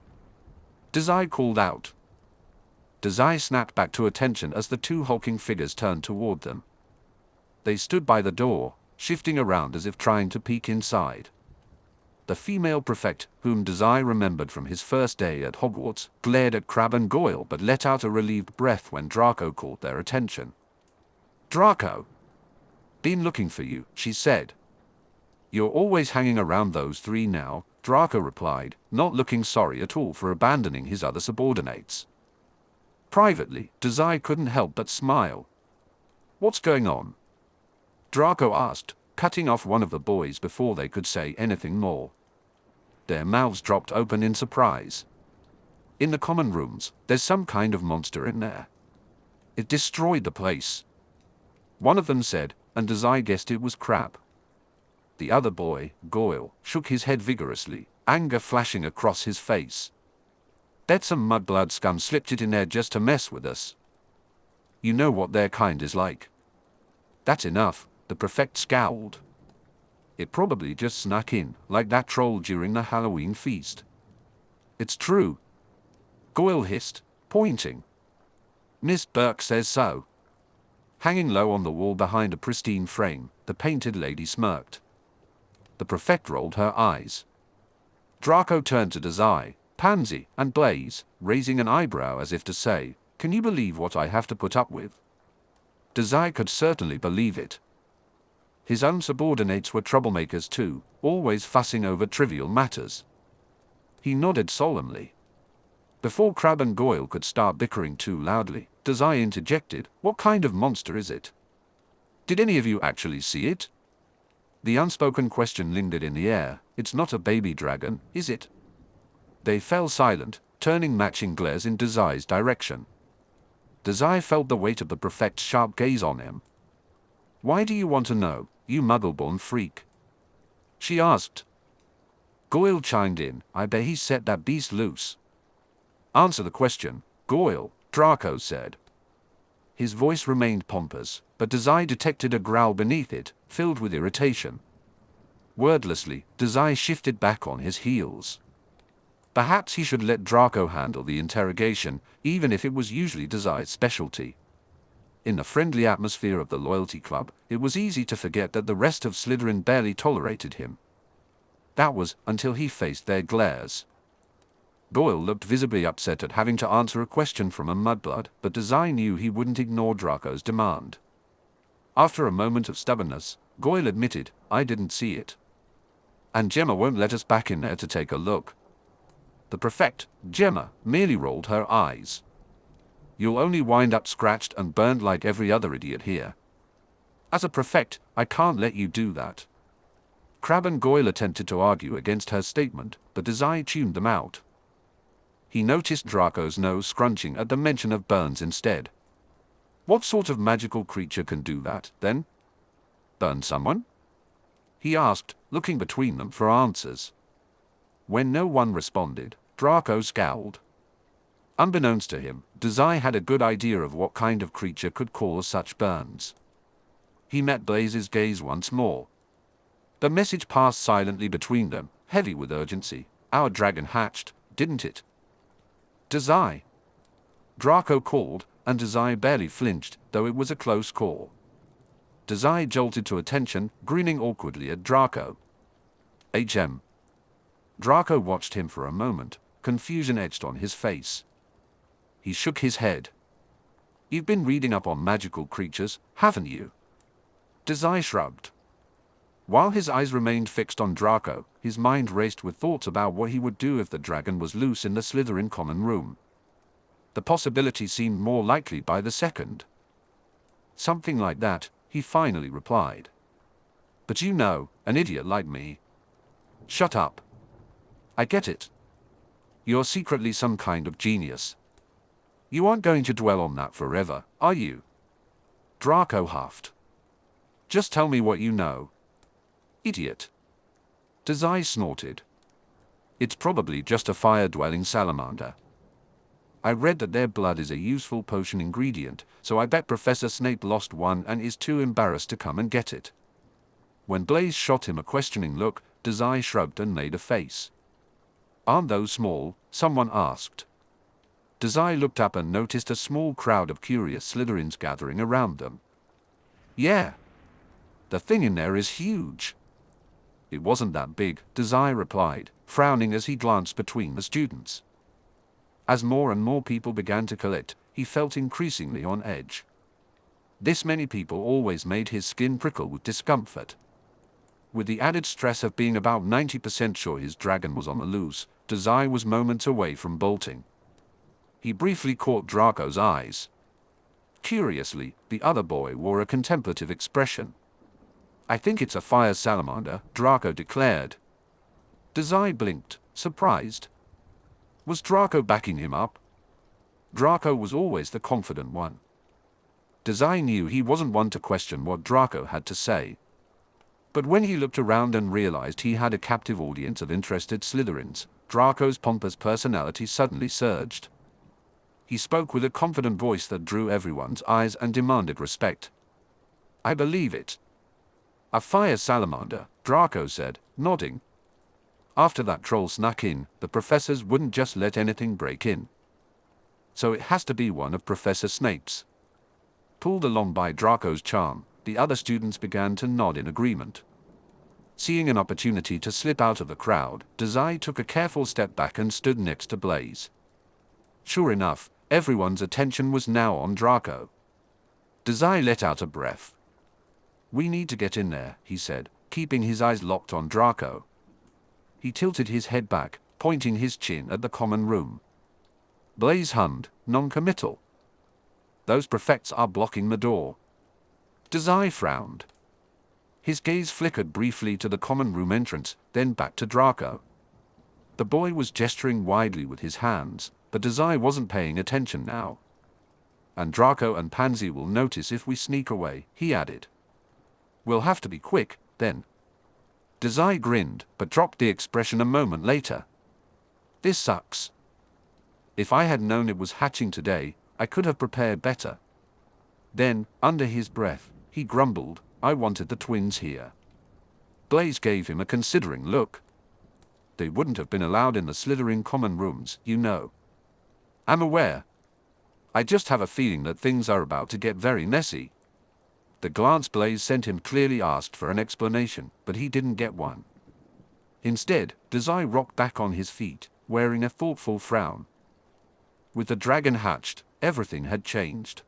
Dazai called out. Dazai snapped back to attention as the two hulking figures turned toward them. They stood by the door, shifting around as if trying to peek inside. The female prefect, whom Dazai remembered from his first day at Hogwarts, glared at Crabbe and Goyle but let out a relieved breath when Draco caught their attention. "Draco! Been looking for you," she said. "You're always hanging around those three now," Draco replied, not looking sorry at all for abandoning his other subordinates. Privately, Dazai couldn't help but smile. "What's going on?" Draco asked, cutting off one of the boys before they could say anything more. Their mouths dropped open in surprise. "In the common rooms, there's some kind of monster in there. It destroyed the place," one of them said, and Dazai guessed it was Crabbe. The other boy, Goyle, shook his head vigorously, anger flashing across his face. "Bet some mudblood scum slipped it in there just to mess with us. You know what their kind is like." "That's enough," the prefect scowled. "It probably just snuck in, like that troll during the Halloween feast." "It's true," Goyle hissed, pointing. "Miss Burke says so." Hanging low on the wall behind a pristine frame, the painted lady smirked. The prefect rolled her eyes. Draco turned to Dazai, Pansy, and Blaise, raising an eyebrow as if to say, "Can you believe what I have to put up with?" Dazai could certainly believe it. His own subordinates were troublemakers too, always fussing over trivial matters. He nodded solemnly. Before Crabbe and Goyle could start bickering too loudly, Dazai interjected, "What kind of monster is it? Did any of you actually see it?" The unspoken question lingered in the air. "It's not a baby dragon, is it?" They fell silent, turning matching glares in Dazai's direction. Dazai felt the weight of the prefect's sharp gaze on him. "Why do you want to know, you muggle-born freak?" she asked. Goyle chimed in, "I bet he set that beast loose." "Answer the question, Goyle," Draco said. His voice remained pompous, but Dazai detected a growl beneath it, filled with irritation. Wordlessly, Dazai shifted back on his heels. Perhaps he should let Draco handle the interrogation, even if it was usually Dazai's specialty. In the friendly atmosphere of the Loyalty Club, it was easy to forget that the rest of Slytherin barely tolerated him. That was, until he faced their glares. Goyle looked visibly upset at having to answer a question from a mudblood, but Dazai knew he wouldn't ignore Draco's demand. After a moment of stubbornness, Goyle admitted, "I didn't see it. And Gemma won't let us back in there to take a look." The prefect, Gemma, merely rolled her eyes. "You'll only wind up scratched and burned like every other idiot here. As a prefect, I can't let you do that." Crabbe and Goyle attempted to argue against her statement, but Dazai tuned them out. He noticed Draco's nose scrunching at the mention of burns instead. "What sort of magical creature can do that, then? Burn someone?" he asked, looking between them for answers. When no one responded, Draco scowled. Unbeknownst to him, Dazai had a good idea of what kind of creature could cause such burns. He met Blaise's gaze once more. The message passed silently between them, heavy with urgency. "Our dragon hatched, didn't it?" "Dazai!" Draco called, and Dazai barely flinched, though it was a close call. Dazai jolted to attention, grinning awkwardly at Draco. "HM." Draco watched him for a moment, confusion etched on his face. He shook his head. "You've been reading up on magical creatures, haven't you?" Dazai shrugged. While his eyes remained fixed on Draco, his mind raced with thoughts about what he would do if the dragon was loose in the Slytherin common room. The possibility seemed more likely by the second. "Something like that," he finally replied. "But you know, an idiot like me." "Shut up. I get it. You're secretly some kind of genius. You aren't going to dwell on that forever, are you?" Draco huffed. Just tell me what you know. Idiot. Dazai snorted. It's probably just a fire-dwelling salamander. I read that their blood is a useful potion ingredient, so I bet Professor Snape lost one and is too embarrassed to come and get it. When Blaise shot him a questioning look, Dazai shrugged and made a face. Aren't those small? Someone asked. Dazai looked up and noticed a small crowd of curious Slytherins gathering around them. Yeah. The thing in there is huge. It wasn't that big, Dazai replied, frowning as he glanced between the students. As more and more people began to collect, he felt increasingly on edge. This many people always made his skin prickle with discomfort. With the added stress of being about 90% sure his dragon was on the loose, Dazai was moments away from bolting. He briefly caught Draco's eyes. Curiously, the other boy wore a contemplative expression. I think it's a fire salamander, Draco declared. Dazai blinked, surprised. Was Draco backing him up? Draco was always the confident one. Dazai knew he wasn't one to question what Draco had to say. But when he looked around and realized he had a captive audience of interested Slytherins, Draco's pompous personality suddenly surged. He spoke with a confident voice that drew everyone's eyes and demanded respect. I believe it. A fire salamander, Draco said, nodding. After that troll snuck in, the professors wouldn't just let anything break in. So it has to be one of Professor Snape's. Pulled along by Draco's charm, the other students began to nod in agreement. Seeing an opportunity to slip out of the crowd, Dazai took a careful step back and stood next to Blaise. Sure enough, everyone's attention was now on Draco. Dazai let out a breath. We need to get in there, he said, keeping his eyes locked on Draco. He tilted his head back, pointing his chin at the common room. Blaise hummed, non-committal. Those prefects are blocking the door. Dazai frowned. His gaze flickered briefly to the common room entrance, then back to Draco. The boy was gesturing widely with his hands, but Dazai wasn't paying attention now. And Draco and Pansy will notice if we sneak away, he added. We'll have to be quick, then. Dazai grinned, but dropped the expression a moment later. This sucks. If I had known it was hatching today, I could have prepared better. Then, under his breath, he grumbled, I wanted the twins here. Blaise gave him a considering look. They wouldn't have been allowed in the Slytherin common rooms, you know. I'm aware. I just have a feeling that things are about to get very messy. The glance Blaise sent him clearly asked for an explanation, but he didn't get one. Instead, Dazai rocked back on his feet, wearing a thoughtful frown. With the dragon hatched, everything had changed.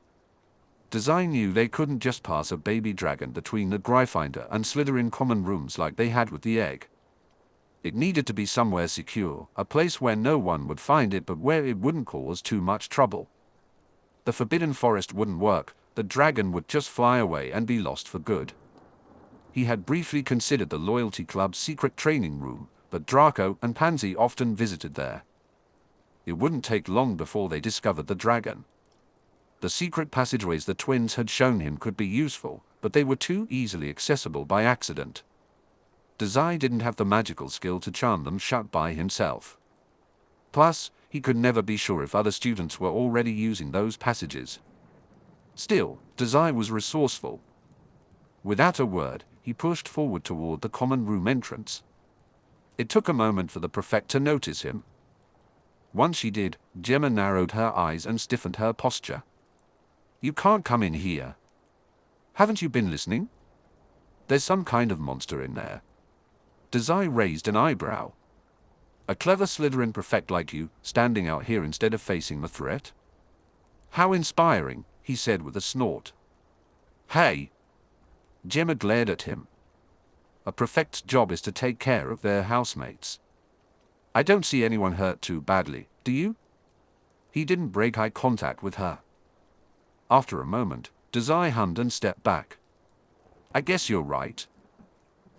Dazai knew they couldn't just pass a baby dragon between the Gryffindor and Slytherin common rooms like they had with the egg. It needed to be somewhere secure, a place where no one would find it but where it wouldn't cause too much trouble. The Forbidden Forest wouldn't work, the dragon would just fly away and be lost for good. He had briefly considered the Loyalty Club's secret training room, but Draco and Pansy often visited there. It wouldn't take long before they discovered the dragon. The secret passageways the twins had shown him could be useful, but they were too easily accessible by accident. Dazai didn't have the magical skill to charm them shut by himself. Plus, he could never be sure if other students were already using those passages. Still, Dazai was resourceful. Without a word, he pushed forward toward the common room entrance. It took a moment for the prefect to notice him. Once she did, Gemma narrowed her eyes and stiffened her posture. You can't come in here. Haven't you been listening? There's some kind of monster in there. Dazai raised an eyebrow. A clever Slytherin prefect like you, standing out here instead of facing the threat? How inspiring, he said with a snort. Hey! Gemma glared at him. A prefect's job is to take care of their housemates. I don't see anyone hurt too badly, do you? He didn't break eye contact with her. After a moment, Dazai hummed and stepped back. I guess you're right.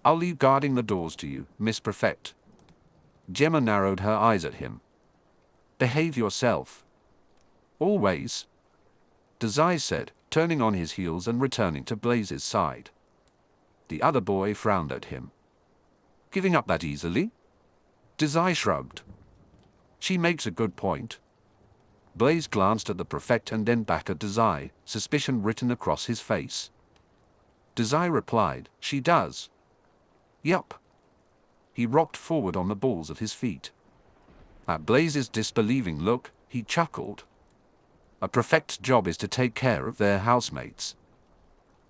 I'll leave guarding the doors to you, Miss Prefect. Gemma narrowed her eyes at him. Behave yourself. Always. Dazai said, turning on his heels and returning to Blaise's side. The other boy frowned at him. Giving up that easily? Dazai shrugged. She makes a good point. Blaise glanced at the prefect and then back at Dazai, suspicion written across his face. Dazai replied, "She does." "Yup." He rocked forward on the balls of his feet. At Blaise's disbelieving look, he chuckled. A prefect's job is to take care of their housemates.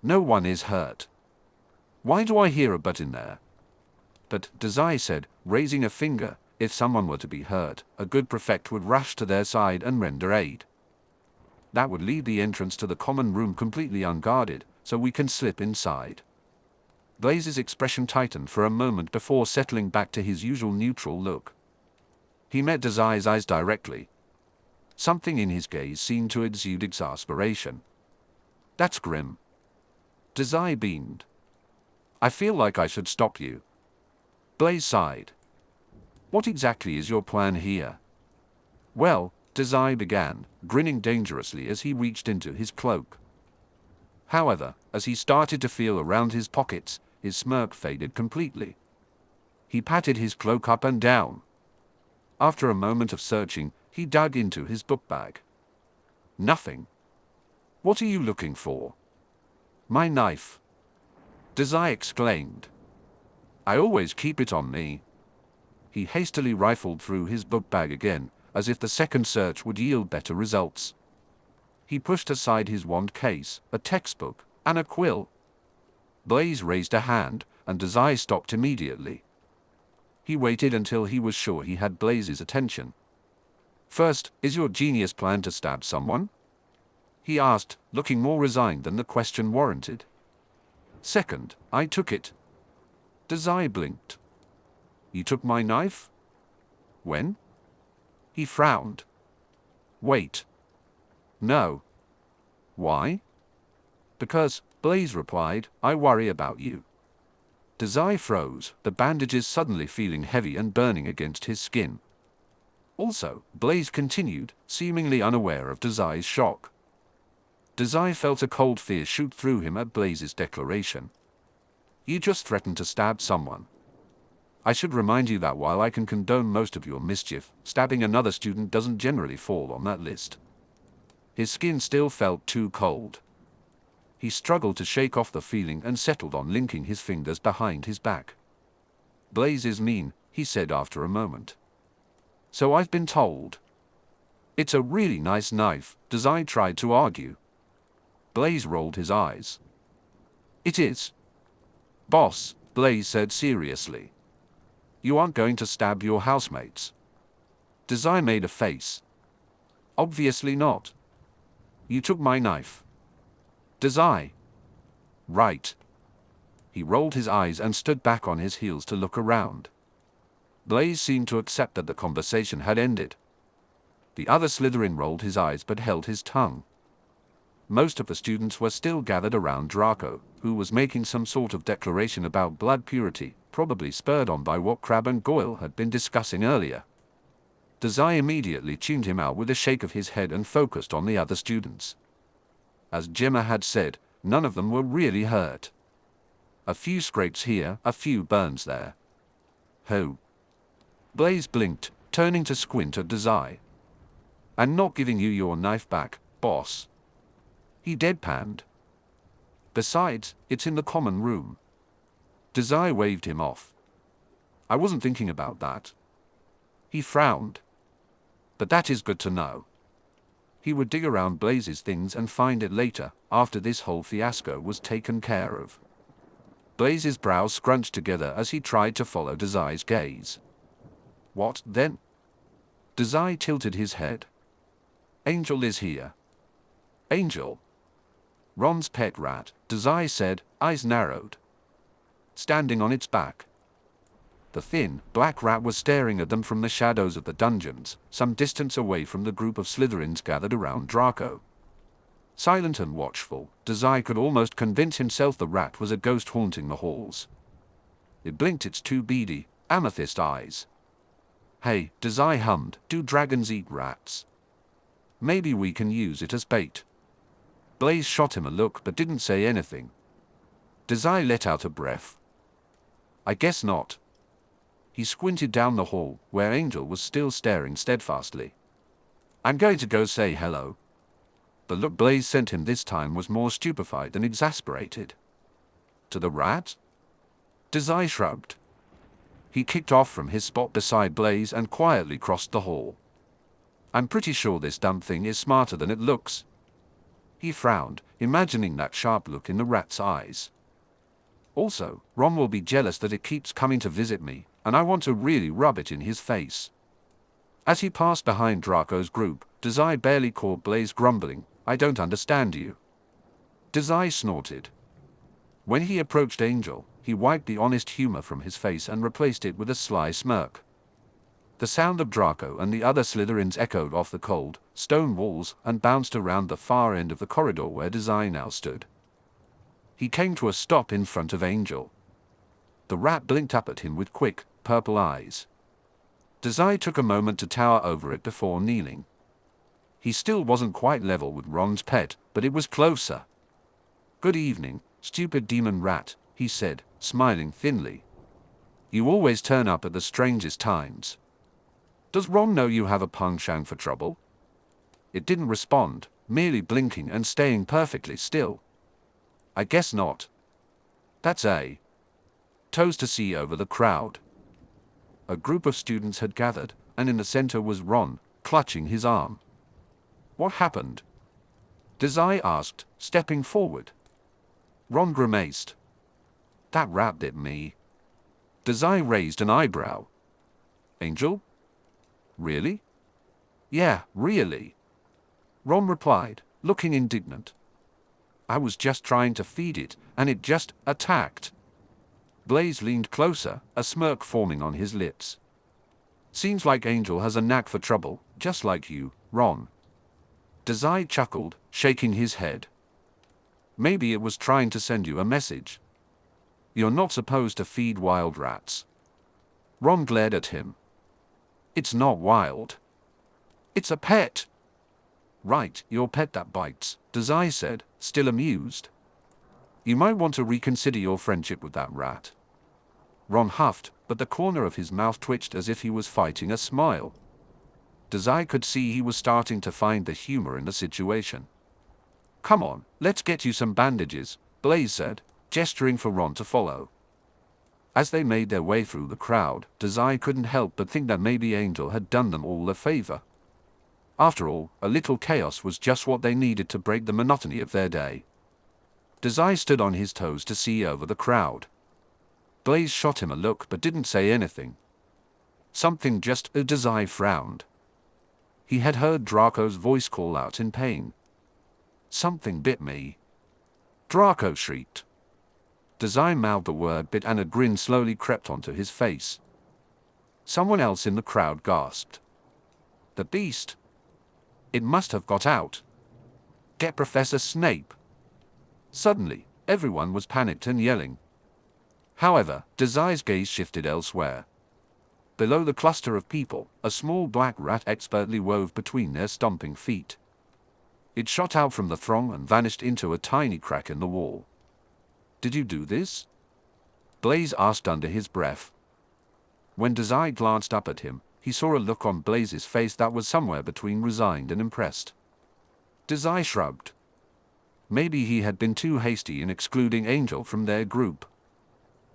No one is hurt. Why do I hear a but in there? But, Dazai said, raising a finger, if someone were to be hurt, a good prefect would rush to their side and render aid. That would leave the entrance to the common room completely unguarded, so we can slip inside. Blaise's expression tightened for a moment before settling back to his usual neutral look. He met Dazai's eyes directly. Something in his gaze seemed to exude exasperation. "That's grim." Dazai beamed. "I feel like I should stop you." Blaise sighed. "What exactly is your plan here?" "Well," Dazai began, grinning dangerously as he reached into his cloak. However, as he started to feel around his pockets, his smirk faded completely. He patted his cloak up and down. After a moment of searching, he dug into his book bag. "Nothing." "What are you looking for?" "My knife," Dazai exclaimed. "I always keep it on me." He hastily rifled through his book bag again, as if the second search would yield better results. He pushed aside his wand case, a textbook, and a quill. Blaise raised a hand, and Dazai stopped immediately. He waited until he was sure he had Blaise's attention. "First, is your genius plan to stab someone?" he asked, looking more resigned than the question warranted. "Second, I took it." Dazai blinked. "You took my knife?" "When?" He frowned. "Wait. No." "Why?" "Because," Blaise replied, "I worry about you." Dazai froze, the bandages suddenly feeling heavy and burning against his skin. "Also," Blaise continued, seemingly unaware of Dazai's shock. Dazai felt a cold fear shoot through him at Blaise's declaration. "You just threatened to stab someone. I should remind you that while I can condone most of your mischief, stabbing another student doesn't generally fall on that list." His skin still felt too cold. He struggled to shake off the feeling and settled on linking his fingers behind his back. "Blaise is mean," he said after a moment. "So I've been told." "It's a really nice knife," Dazai tried to argue. Blaise rolled his eyes. "It is." "Boss," Blaise said seriously. "You aren't going to stab your housemates." Dazai made a face. "Obviously not." "You took my knife." Dazai. "Right." He rolled his eyes and stood back on his heels to look around. Blaise seemed to accept that the conversation had ended. The other Slytherin rolled his eyes but held his tongue. Most of the students were still gathered around Draco, who was making some sort of declaration about blood purity, probably spurred on by what Crabbe and Goyle had been discussing earlier. Dazai immediately tuned him out with a shake of his head and focused on the other students. As Gemma had said, none of them were really hurt. A few scrapes here, a few burns there. "Who?" Blaise blinked, turning to squint at Dazai. "I'm not giving you your knife back, boss." He deadpanned. "Besides, it's in the common room." Dazai waved him off. "I wasn't thinking about that." He frowned. "But that is good to know." He would dig around Blaise's things and find it later, after this whole fiasco was taken care of. Blaise's brows scrunched together as he tried to follow Dazai's gaze. "What, then?" Dazai tilted his head. "Angel is here." "Angel?" "Ron's pet rat," Dazai said, eyes narrowed. "Standing on its back." The thin, black rat was staring at them from the shadows of the dungeons, some distance away from the group of Slytherins gathered around Draco. Silent and watchful, Dazai could almost convince himself the rat was a ghost haunting the halls. It blinked its two beady, amethyst eyes. "Hey," Dazai hummed, "do dragons eat rats? Maybe we can use it as bait." Blaise shot him a look but didn't say anything. Dazai let out a breath. I guess not. He squinted down the hall, where Angel was still staring steadfastly. I'm going to go say hello. The look Blaise sent him this time was more stupefied than exasperated. To the rat? Dazai shrugged. He kicked off from his spot beside Blaise and quietly crossed the hall. I'm pretty sure this dumb thing is smarter than it looks. He frowned, imagining that sharp look in the rat's eyes. Also, Ron will be jealous that it keeps coming to visit me, and I want to really rub it in his face. As he passed behind Draco's group, Dazai barely caught Blaise grumbling, I don't understand you. Dazai snorted. When he approached Angel, he wiped the honest humor from his face and replaced it with a sly smirk. The sound of Draco and the other Slytherins echoed off the cold, stone walls and bounced around the far end of the corridor where Dazai now stood. He came to a stop in front of Angel. The rat blinked up at him with quick, purple eyes. Dazai took a moment to tower over it before kneeling. He still wasn't quite level with Ron's pet, but it was closer. Good evening, stupid demon rat, he said, smiling thinly. You always turn up at the strangest times. Does Ron know you have a penchant for trouble? It didn't respond, merely blinking and staying perfectly still. I guess not. That's a toast to see over the crowd. A group of students had gathered, and in the center was Ron, clutching his arm. What happened? Dazai asked, stepping forward. Ron grimaced. That rat bit me. Dazai raised an eyebrow. Angel? Really? Yeah, really. Ron replied, looking indignant. I was just trying to feed it, and it just attacked. Blaise leaned closer, a smirk forming on his lips. Seems like Angel has a knack for trouble, just like you, Ron. Dazai chuckled, shaking his head. Maybe it was trying to send you a message. You're not supposed to feed wild rats. Ron glared at him. It's not wild. It's a pet. Right, your pet that bites, Dazai said, still amused. You might want to reconsider your friendship with that rat. Ron huffed, but the corner of his mouth twitched as if he was fighting a smile. Dazai could see he was starting to find the humor in the situation. Come on, let's get you some bandages, Blaise said, gesturing for Ron to follow. As they made their way through the crowd, Dazai couldn't help but think that maybe Angel had done them all a favor. After all, a little chaos was just what they needed to break the monotony of their day. Dazai stood on his toes to see over the crowd. Blaise shot him a look but didn't say anything. Something just Dazai frowned. He had heard Draco's voice call out in pain. Something bit me. Draco shrieked. Dazai mouthed the word bit and a grin slowly crept onto his face. Someone else in the crowd gasped. The beast. It must have got out. Get Professor Snape. Suddenly, everyone was panicked and yelling. However, Dazai's gaze shifted elsewhere. Below the cluster of people, a small black rat expertly wove between their stomping feet. It shot out from the throng and vanished into a tiny crack in the wall. Did you do this? Blaise asked under his breath. When Dazai glanced up at him, he saw a look on Blaise's face that was somewhere between resigned and impressed. Dazai shrugged. Maybe he had been too hasty in excluding Angel from their group.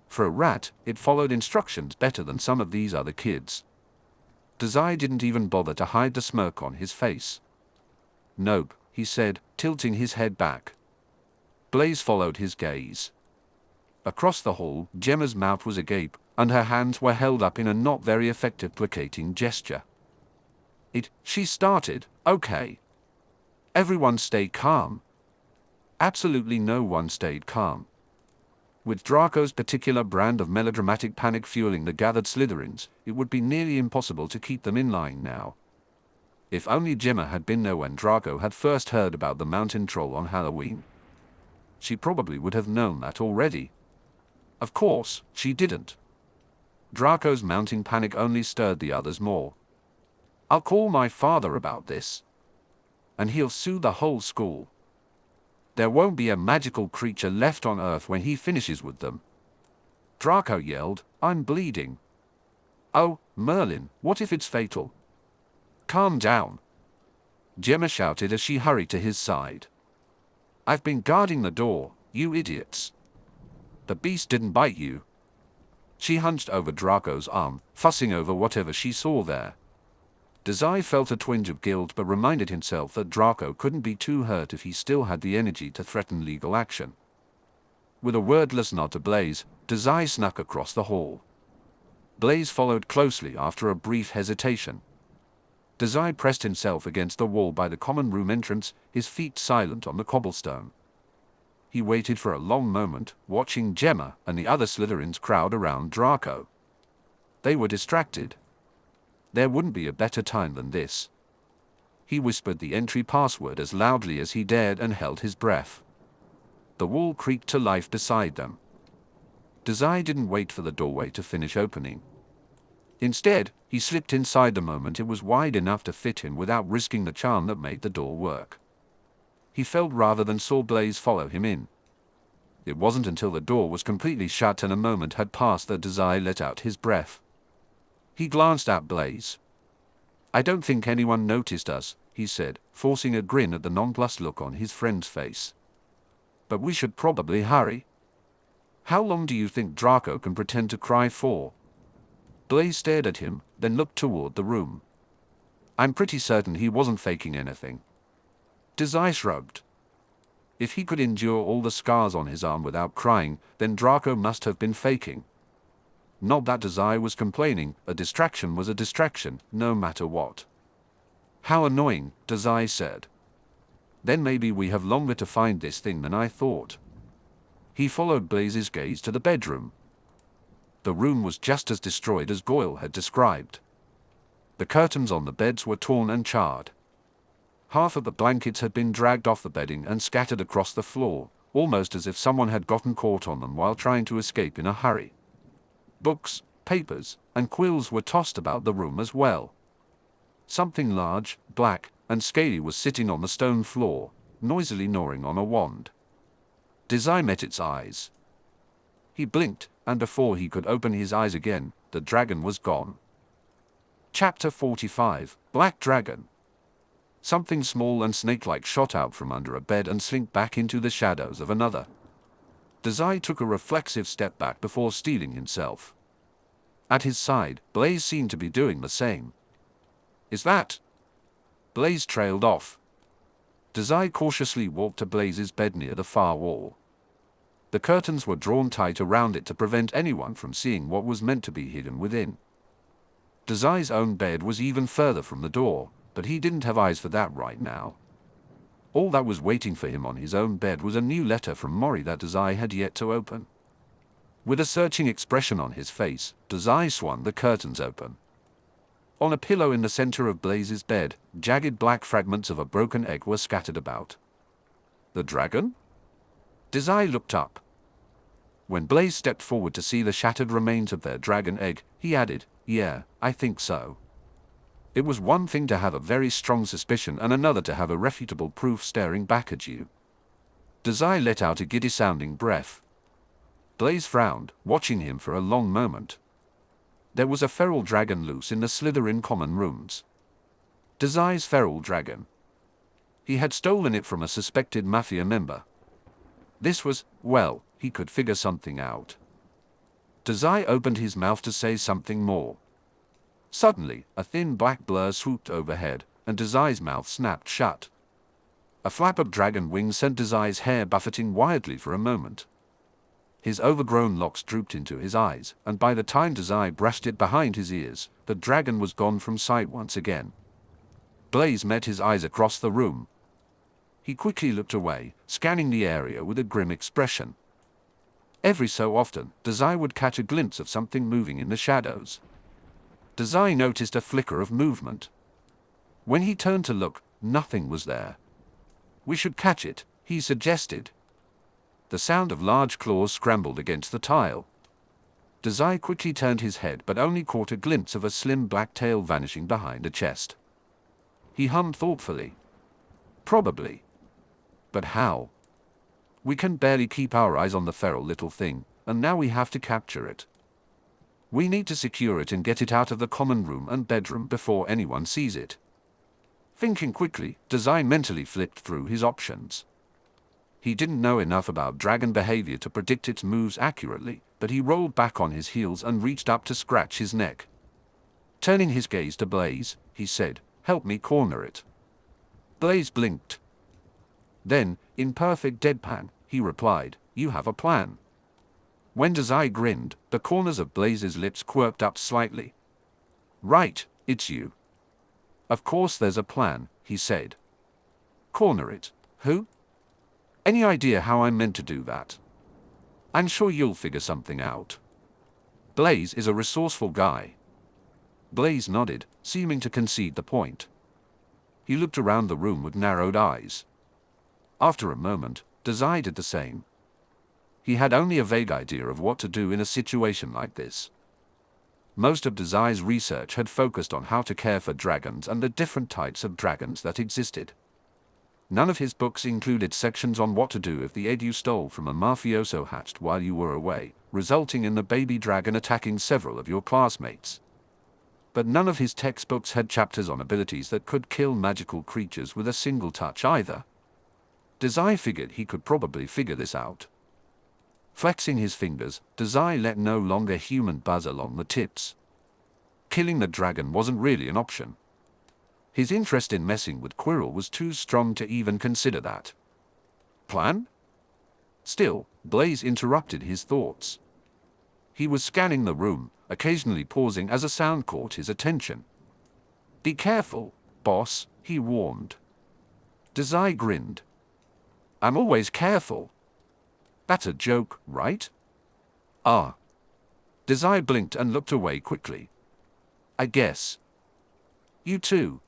For a rat, it followed instructions better than some of these other kids. Dazai didn't even bother to hide the smirk on his face. Nope, he said, tilting his head back. Blaise followed his gaze. Across the hall, Gemma's mouth was agape, and her hands were held up in a not very effective placating gesture. She started, okay. Everyone stay calm. Absolutely no one stayed calm. With Draco's particular brand of melodramatic panic fueling the gathered Slytherins, it would be nearly impossible to keep them in line now. If only Gemma had been there when Draco had first heard about the mountain troll on Halloween. She probably would have known that already. Of course, she didn't. Draco's mounting panic only stirred the others more. I'll call my father about this. And he'll sue the whole school. There won't be a magical creature left on Earth when he finishes with them. Draco yelled, "I'm bleeding." "Oh, Merlin, what if it's fatal?" "Calm down," Gemma shouted as she hurried to his side. "I've been guarding the door, you idiots. The beast didn't bite you." She hunched over Draco's arm, fussing over whatever she saw there. Dazai felt a twinge of guilt but reminded himself that Draco couldn't be too hurt if he still had the energy to threaten legal action. With a wordless nod to Blaise, Dazai snuck across the hall. Blaise followed closely after a brief hesitation. Dazai pressed himself against the wall by the common room entrance, his feet silent on the cobblestone. He waited for a long moment, watching Gemma and the other Slytherins crowd around Draco. They were distracted. There wouldn't be a better time than this. He whispered the entry password as loudly as he dared and held his breath. The wall creaked to life beside them. Dazai didn't wait for the doorway to finish opening. Instead, he slipped inside the moment it was wide enough to fit him without risking the charm that made the door work. He felt rather than saw Blaise follow him in. It wasn't until the door was completely shut and a moment had passed that Dazai let out his breath. He glanced at Blaise. "I don't think anyone noticed us," he said, forcing a grin at the nonplussed look on his friend's face. "But we should probably hurry. How long do you think Draco can pretend to cry for?" Blaise stared at him, then looked toward the room. "I'm pretty certain he wasn't faking anything." Dazai shrugged. If he could endure all the scars on his arm without crying, then Draco must have been faking. Not that Dazai was complaining, a distraction was a distraction, no matter what. "How annoying," Dazai said. "Then maybe we have longer to find this thing than I thought." He followed Blaise's gaze to the bedroom. The room was just as destroyed as Goyle had described. The curtains on the beds were torn and charred. Half of the blankets had been dragged off the bedding and scattered across the floor, almost as if someone had gotten caught on them while trying to escape in a hurry. Books, papers, and quills were tossed about the room as well. Something large, black, and scaly was sitting on the stone floor, noisily gnawing on a wand. Dazai met its eyes. He blinked, and before he could open his eyes again, the dragon was gone. Chapter 45, Black Dragon. Something small and snake-like shot out from under a bed and slinked back into the shadows of another. Dazai took a reflexive step back before steeling himself. At his side, Blaise seemed to be doing the same. "Is that?" Blaise trailed off. Dazai cautiously walked to Blaise's bed near the far wall. The curtains were drawn tight around it to prevent anyone from seeing what was meant to be hidden within. Dazai's own bed was even further from the door, but he didn't have eyes for that right now. All that was waiting for him on his own bed was a new letter from Mori that Dazai had yet to open. With a searching expression on his face, Dazai swung the curtains open. On a pillow in the center of Blaise's bed, jagged black fragments of a broken egg were scattered about. "The dragon?" Dazai looked up. When Blaise stepped forward to see the shattered remains of their dragon egg, he added, "Yeah, I think so." It was one thing to have a very strong suspicion and another to have irrefutable proof staring back at you. Dazai let out a giddy-sounding breath. Blaise frowned, watching him for a long moment. There was a feral dragon loose in the Slytherin common rooms. Dazai's feral dragon. He had stolen it from a suspected mafia member. This was, well, he could figure something out. Dazai opened his mouth to say something more. Suddenly, a thin black blur swooped overhead, and Dazai's mouth snapped shut. A flap of dragon wings sent Dazai's hair buffeting wildly for a moment. His overgrown locks drooped into his eyes, and by the time Dazai brushed it behind his ears, the dragon was gone from sight once again. Blaise met his eyes across the room. He quickly looked away, scanning the area with a grim expression. Every so often, Dazai would catch a glimpse of something moving in the shadows. Dazai noticed a flicker of movement. When he turned to look, nothing was there. "We should catch it," he suggested. The sound of large claws scrambled against the tile. Dazai quickly turned his head but only caught a glimpse of a slim black tail vanishing behind a chest. He hummed thoughtfully. "Probably. But how?" We can barely keep our eyes on the feral little thing, and now we have to capture it. We need to secure it and get it out of the common room and bedroom before anyone sees it. Thinking quickly, Dazai mentally flipped through his options. He didn't know enough about dragon behavior to predict its moves accurately, but he rolled back on his heels and reached up to scratch his neck. Turning his gaze to Blaise, he said, "Help me corner it." Blaise blinked. Then, in perfect deadpan, he replied, "You have a plan." When Dazai grinned, the corners of Blaise's lips quirked up slightly. "Right, it's you." "Of course there's a plan," he said. "Corner it? Who? Any idea how I'm meant to do that?" "I'm sure you'll figure something out. Blaise is a resourceful guy." Blaise nodded, seeming to concede the point. He looked around the room with narrowed eyes. After a moment, Dazai did the same. He had only a vague idea of what to do in a situation like this. Most of Dazai's research had focused on how to care for dragons and the different types of dragons that existed. None of his books included sections on what to do if the egg you stole from a mafioso hatched while you were away, resulting in the baby dragon attacking several of your classmates. But none of his textbooks had chapters on abilities that could kill magical creatures with a single touch either. Dazai figured he could probably figure this out. Flexing his fingers, Dazai let no longer human buzz along the tips. Killing the dragon wasn't really an option. His interest in messing with Quirrell was too strong to even consider that. Plan? Still, Blaise interrupted his thoughts. He was scanning the room, occasionally pausing as a sound caught his attention. "Be careful, boss," he warned. Dazai grinned. "I'm always careful." "That's a joke, right?" "Ah." Dazai blinked and looked away quickly. "I guess. You too."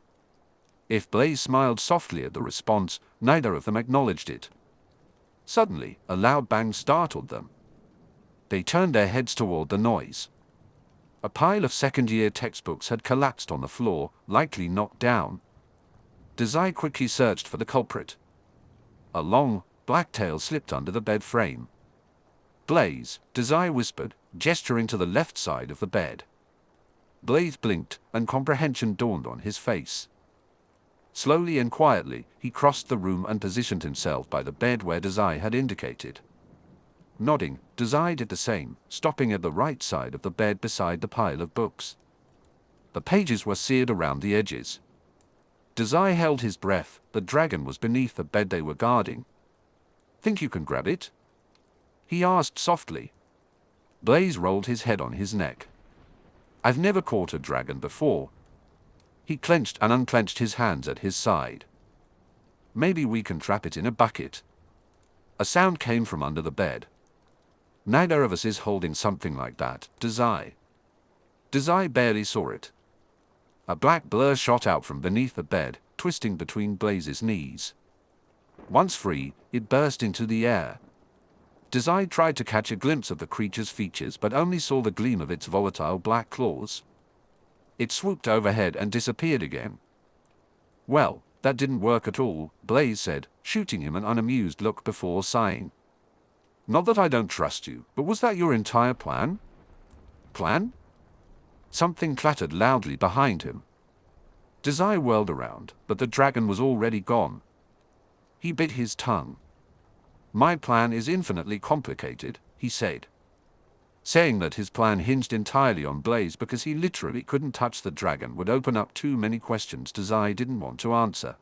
If Blaise smiled softly at the response, neither of them acknowledged it. Suddenly, a loud bang startled them. They turned their heads toward the noise. A pile of second-year textbooks had collapsed on the floor, likely knocked down. Dazai quickly searched for the culprit. A long, black tail slipped under the bed frame. "Blaise," Dazai whispered, gesturing to the left side of the bed. Blaise blinked, and comprehension dawned on his face. Slowly and quietly, he crossed the room and positioned himself by the bed where Dazai had indicated. Nodding, Dazai did the same, stopping at the right side of the bed beside the pile of books. The pages were seared around the edges. Dazai held his breath. The dragon was beneath the bed they were guarding. "Think you can grab it?" he asked softly. Blaise rolled his head on his neck. "I've never caught a dragon before." He clenched and unclenched his hands at his side. "Maybe we can trap it in a bucket." A sound came from under the bed. "Neither of us is holding something like that, Dazai." Dazai barely saw it. A black blur shot out from beneath the bed, twisting between Blaise's knees. Once free, it burst into the air. Dazai tried to catch a glimpse of the creature's features but only saw the gleam of its volatile black claws. It swooped overhead and disappeared again. "Well, that didn't work at all," Blaise said, shooting him an unamused look before sighing. "Not that I don't trust you, but was that your entire plan?" "Plan?" Something clattered loudly behind him. Dazai whirled around, but the dragon was already gone. He bit his tongue. "My plan is infinitely complicated," he said. Saying that his plan hinged entirely on Blaise because he literally couldn't touch the dragon would open up too many questions Dazai didn't want to answer.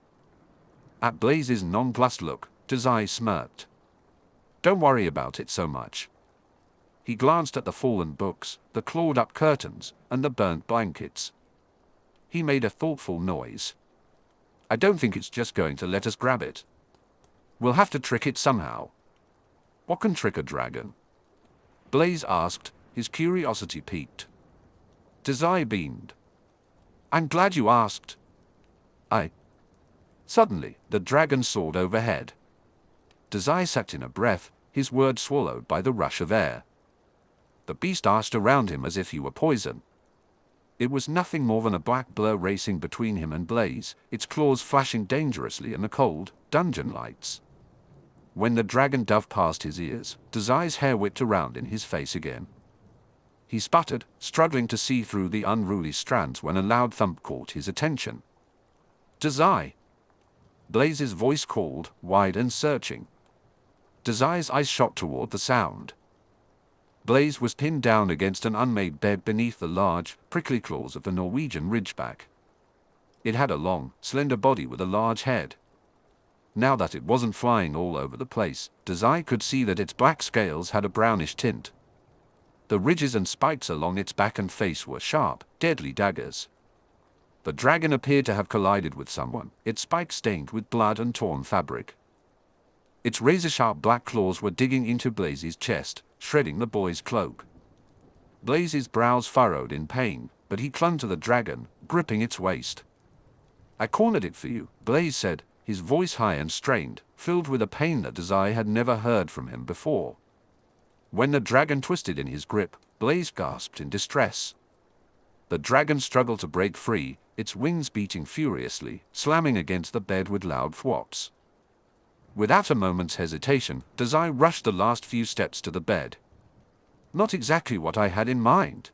At Blaise's nonplussed look, Dazai smirked. "Don't worry about it so much." He glanced at the fallen books, the clawed-up curtains, and the burnt blankets. He made a thoughtful noise. "I don't think it's just going to let us grab it. We'll have to trick it somehow." "What can trick a dragon?" Blaise asked, his curiosity piqued. Dazai beamed. "I'm glad you asked." Suddenly, the dragon soared overhead. Dazai sat in a breath, his words swallowed by the rush of air. The beast asked around him as if he were poison. It was nothing more than a black blur racing between him and Blaise, its claws flashing dangerously in the cold, dungeon lights. When the dragon dove past his ears, Dazai's hair whipped around in his face again. He sputtered, struggling to see through the unruly strands when a loud thump caught his attention. "Dazai!" Blaise's voice called, wide and searching. Dazai's eyes shot toward the sound. Blaise was pinned down against an unmade bed beneath the large, prickly claws of the Norwegian ridgeback. It had a long, slender body with a large head. Now that it wasn't flying all over the place, Dazai could see that its black scales had a brownish tint. The ridges and spikes along its back and face were sharp, deadly daggers. The dragon appeared to have collided with someone, its spikes stained with blood and torn fabric. Its razor-sharp black claws were digging into Blaise's chest, shredding the boy's cloak. Blaise's brows furrowed in pain, but he clung to the dragon, gripping its waist. "I cornered it for you," Blaise said, his voice high and strained, filled with a pain that Dazai had never heard from him before. When the dragon twisted in his grip, Blaise gasped in distress. The dragon struggled to break free, its wings beating furiously, slamming against the bed with loud thwats. Without a moment's hesitation, Dazai rushed the last few steps to the bed. "Not exactly what I had in mind,"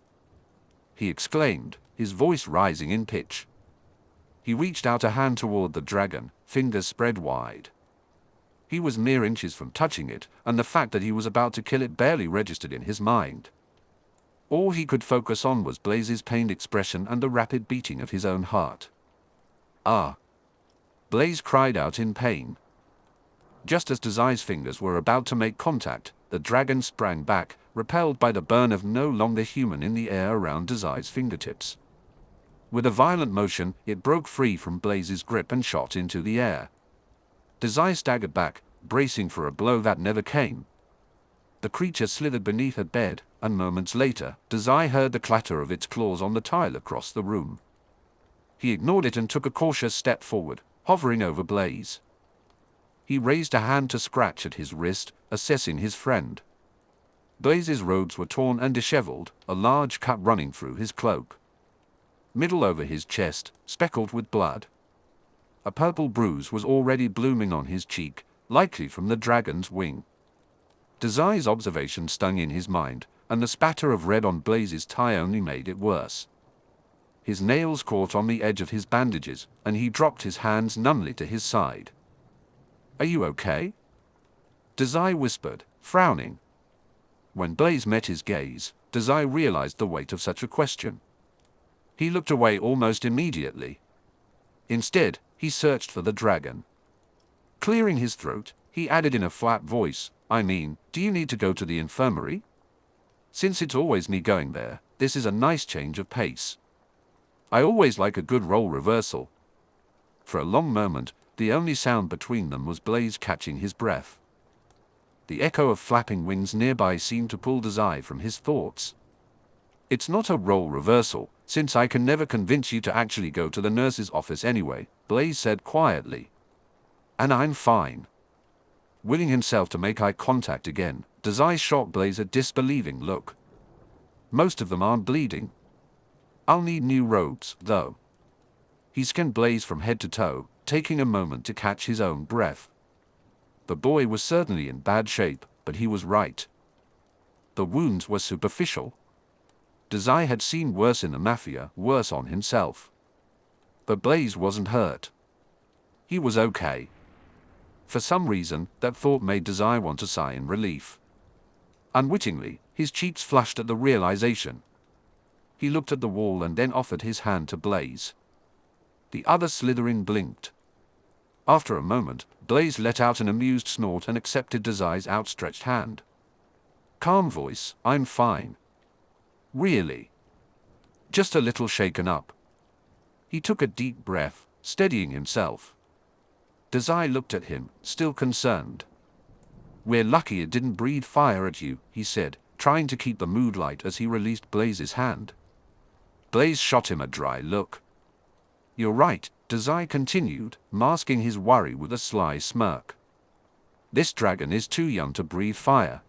he exclaimed, his voice rising in pitch. He reached out a hand toward the dragon, fingers spread wide. He was mere inches from touching it, and the fact that he was about to kill it barely registered in his mind. All he could focus on was Blaise's pained expression and the rapid beating of his own heart. "Ah!" Blaise cried out in pain. Just as Dazai's fingers were about to make contact, the dragon sprang back, repelled by the burn of no longer human in the air around Dazai's fingertips. With a violent motion, it broke free from Blaise's grip and shot into the air. Dazai staggered back, bracing for a blow that never came. The creature slithered beneath a bed, and moments later, Dazai heard the clatter of its claws on the tile across the room. He ignored it and took a cautious step forward, hovering over Blaise. He raised a hand to scratch at his wrist, assessing his friend. Blaise's robes were torn and disheveled, a large cut running through his cloak. Middle over his chest, speckled with blood. A purple bruise was already blooming on his cheek, likely from the dragon's wing. Dazai's observation stung in his mind, and the spatter of red on Blaise's tie only made it worse. His nails caught on the edge of his bandages, and he dropped his hands numbly to his side. "Are you okay?" Dazai whispered, frowning. When Blaise met his gaze, Dazai realized the weight of such a question. He looked away almost immediately. Instead, he searched for the dragon. Clearing his throat, he added in a flat voice, "I mean, do you need to go to the infirmary? Since it's always me going there, this is a nice change of pace. I always like a good role reversal." For a long moment, the only sound between them was Blaise catching his breath. The echo of flapping wings nearby seemed to pull Dazai from his thoughts. "It's not a role reversal, since I can never convince you to actually go to the nurse's office anyway," Blaise said quietly. "And I'm fine." Willing himself to make eye contact again, Dazai shot Blaise a disbelieving look. "Most of them aren't bleeding. I'll need new robes, though." He scanned Blaise from head to toe, taking a moment to catch his own breath. The boy was certainly in bad shape, but he was right. The wounds were superficial. Dazai had seen worse in the mafia, worse on himself. But Blaise wasn't hurt. He was okay. For some reason, that thought made Dazai want to sigh in relief. Unwittingly, his cheeks flushed at the realization. He looked at the wall and then offered his hand to Blaise. The other Slytherin blinked. After a moment, Blaise let out an amused snort and accepted Dazai's outstretched hand. Calm voice, "I'm fine." "Really?" "Just a little shaken up." He took a deep breath, steadying himself. Dazai looked at him, still concerned. "We're lucky it didn't breathe fire at you," he said, trying to keep the mood light as he released Blaise's hand. Blaise shot him a dry look. "You're right," Dazai continued, masking his worry with a sly smirk. "This dragon is too young to breathe fire.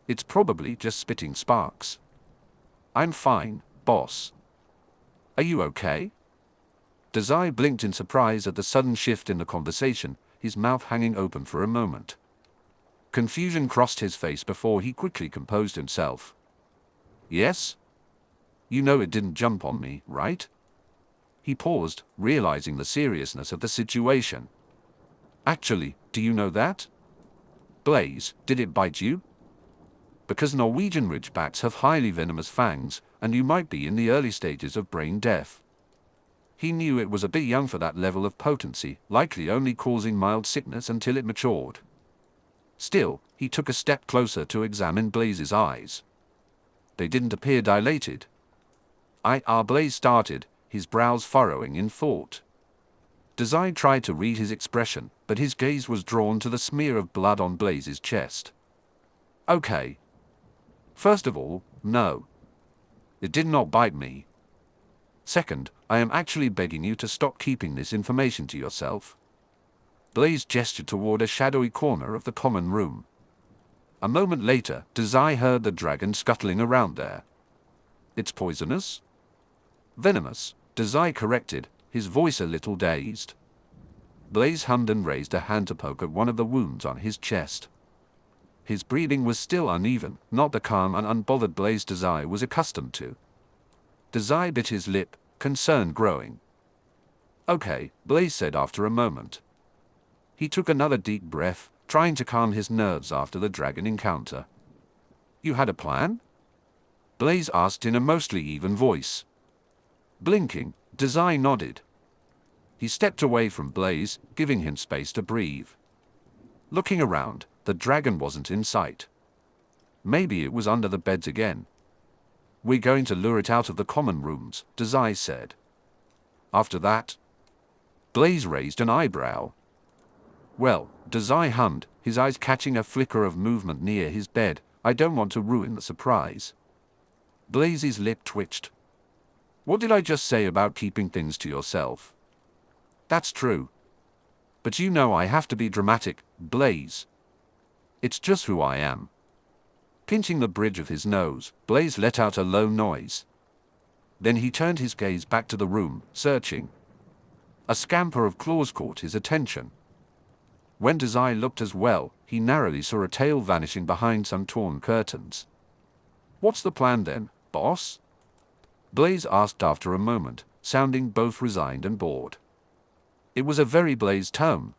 It's probably just spitting sparks." "I'm fine, boss." "Are you okay?" Dazai blinked in surprise at the sudden shift in the conversation, his mouth hanging open for a moment. Confusion crossed his face before he quickly composed himself. Yes? You know it didn't jump on me, right? He paused, realizing the seriousness of the situation. Actually, do you know that? Blaise, did it bite you? Because Norwegian ridgebacks have highly venomous fangs, and you might be in the early stages of brain death. He knew it was a bit young for that level of potency, likely only causing mild sickness until it matured. Still, he took a step closer to examine Blaise's eyes. They didn't appear dilated. Blaise started, his brows furrowing in thought. Dazai tried to read his expression, but his gaze was drawn to the smear of blood on Blaise's chest. Okay. First of all, no. It did not bite me. Second, I am actually begging you to stop keeping this information to yourself. Blaise gestured toward a shadowy corner of the common room. A moment later, Dazai heard the dragon scuttling around there. It's poisonous? Venomous, Dazai corrected, his voice a little dazed. Blaise hummed and raised a hand to poke at one of the wounds on his chest. His breathing was still uneven, not the calm and unbothered Blaise Dazai was accustomed to. Dazai bit his lip, concern growing. Okay, Blaise said after a moment. He took another deep breath, trying to calm his nerves after the dragon encounter. You had a plan? Blaise asked in a mostly even voice. Blinking, Dazai nodded. He stepped away from Blaise, giving him space to breathe. Looking around, the dragon wasn't in sight. Maybe it was under the beds again. We're going to lure it out of the common rooms, Dazai said. After that? Blaise raised an eyebrow. Well, Dazai hummed, his eyes catching a flicker of movement near his bed. I don't want to ruin the surprise. Blaise's lip twitched. What did I just say about keeping things to yourself? That's true. But you know I have to be dramatic, Blaise. It's just who I am. Pinching the bridge of his nose, Blaise let out a low noise. Then he turned his gaze back to the room, searching. A scamper of claws caught his attention. When Dazai looked as well, he narrowly saw a tail vanishing behind some torn curtains. What's the plan then, boss? Blaise asked after a moment, sounding both resigned and bored. It was a very Blaise tone.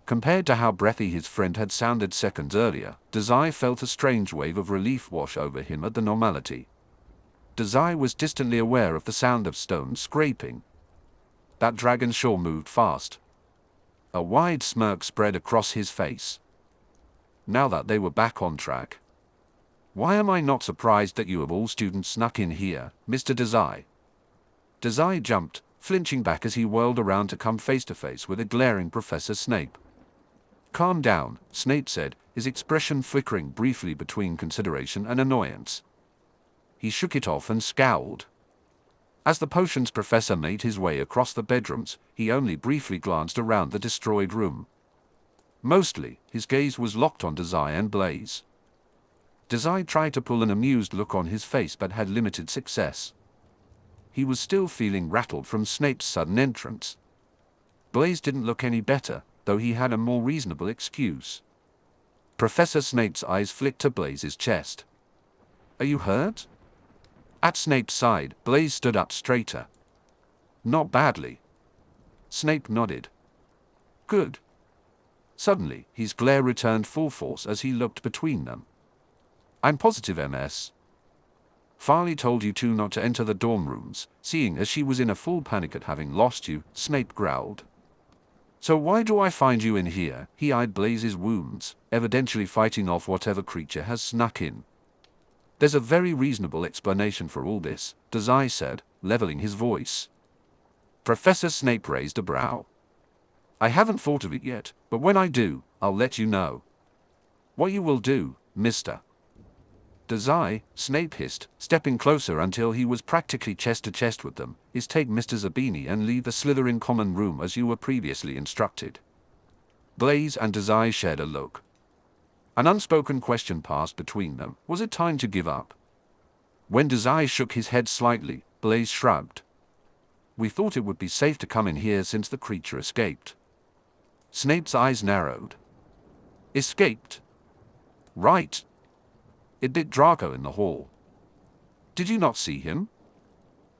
Compared to how breathy his friend had sounded seconds earlier, Dazai felt a strange wave of relief wash over him at the normality. Dazai was distantly aware of the sound of stones scraping. That dragon sure moved fast. A wide smirk spread across his face. Now that they were back on track. Why am I not surprised that you of all students snuck in here, Mr. Dazai? Dazai jumped, flinching back as he whirled around to come face to face with a glaring Professor Snape. Calm down, Snape said, his expression flickering briefly between consideration and annoyance. He shook it off and scowled. As the potions professor made his way across the bedrooms, he only briefly glanced around the destroyed room. Mostly, his gaze was locked on Dazai and Blaise. Dazai tried to pull an amused look on his face but had limited success. He was still feeling rattled from Snape's sudden entrance. Blaise didn't look any better, though he had a more reasonable excuse. Professor Snape's eyes flicked to Blaise's chest. Are you hurt? At Snape's side, Blaise stood up straighter. Not badly. Snape nodded. Good. Suddenly, his glare returned full force as he looked between them. I'm positive MS. Farley told you two not to enter the dorm rooms, seeing as she was in a full panic at having lost you, Snape growled. So why do I find you in here? He eyed Blaise's wounds, evidently fighting off whatever creature has snuck in. There's a very reasonable explanation for all this, Dazai said, leveling his voice. Professor Snape raised a brow. I haven't thought of it yet, but when I do, I'll let you know. What you will do, Mr. Dazai, Snape hissed, stepping closer until he was practically chest to chest with them, is take Mr. Zabini and leave the Slytherin common room as you were previously instructed. Blaise and Dazai shared a look. An unspoken question passed between them. Was it time to give up? When Dazai shook his head slightly, Blaise shrugged. We thought it would be safe to come in here since the creature escaped. Snape's eyes narrowed. Escaped? Right. It bit Draco in the hall. Did you not see him?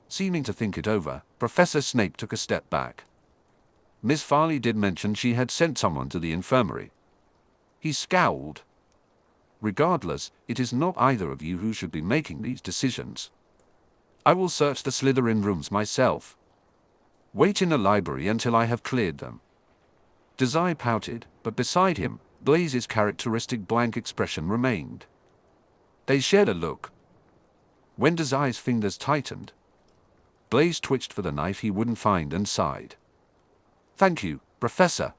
Seeming to think it over, Professor Snape took a step back. Miss Farley did mention she had sent someone to the infirmary. He scowled. Regardless, it is not either of you who should be making these decisions. I will search the Slytherin rooms myself. Wait in the library until I have cleared them. Dazai pouted, but beside him, Blaise's characteristic blank expression remained. They shared a look. When Dazai's fingers tightened, Blaise twitched for the knife he wouldn't find and sighed. Thank you, Professor.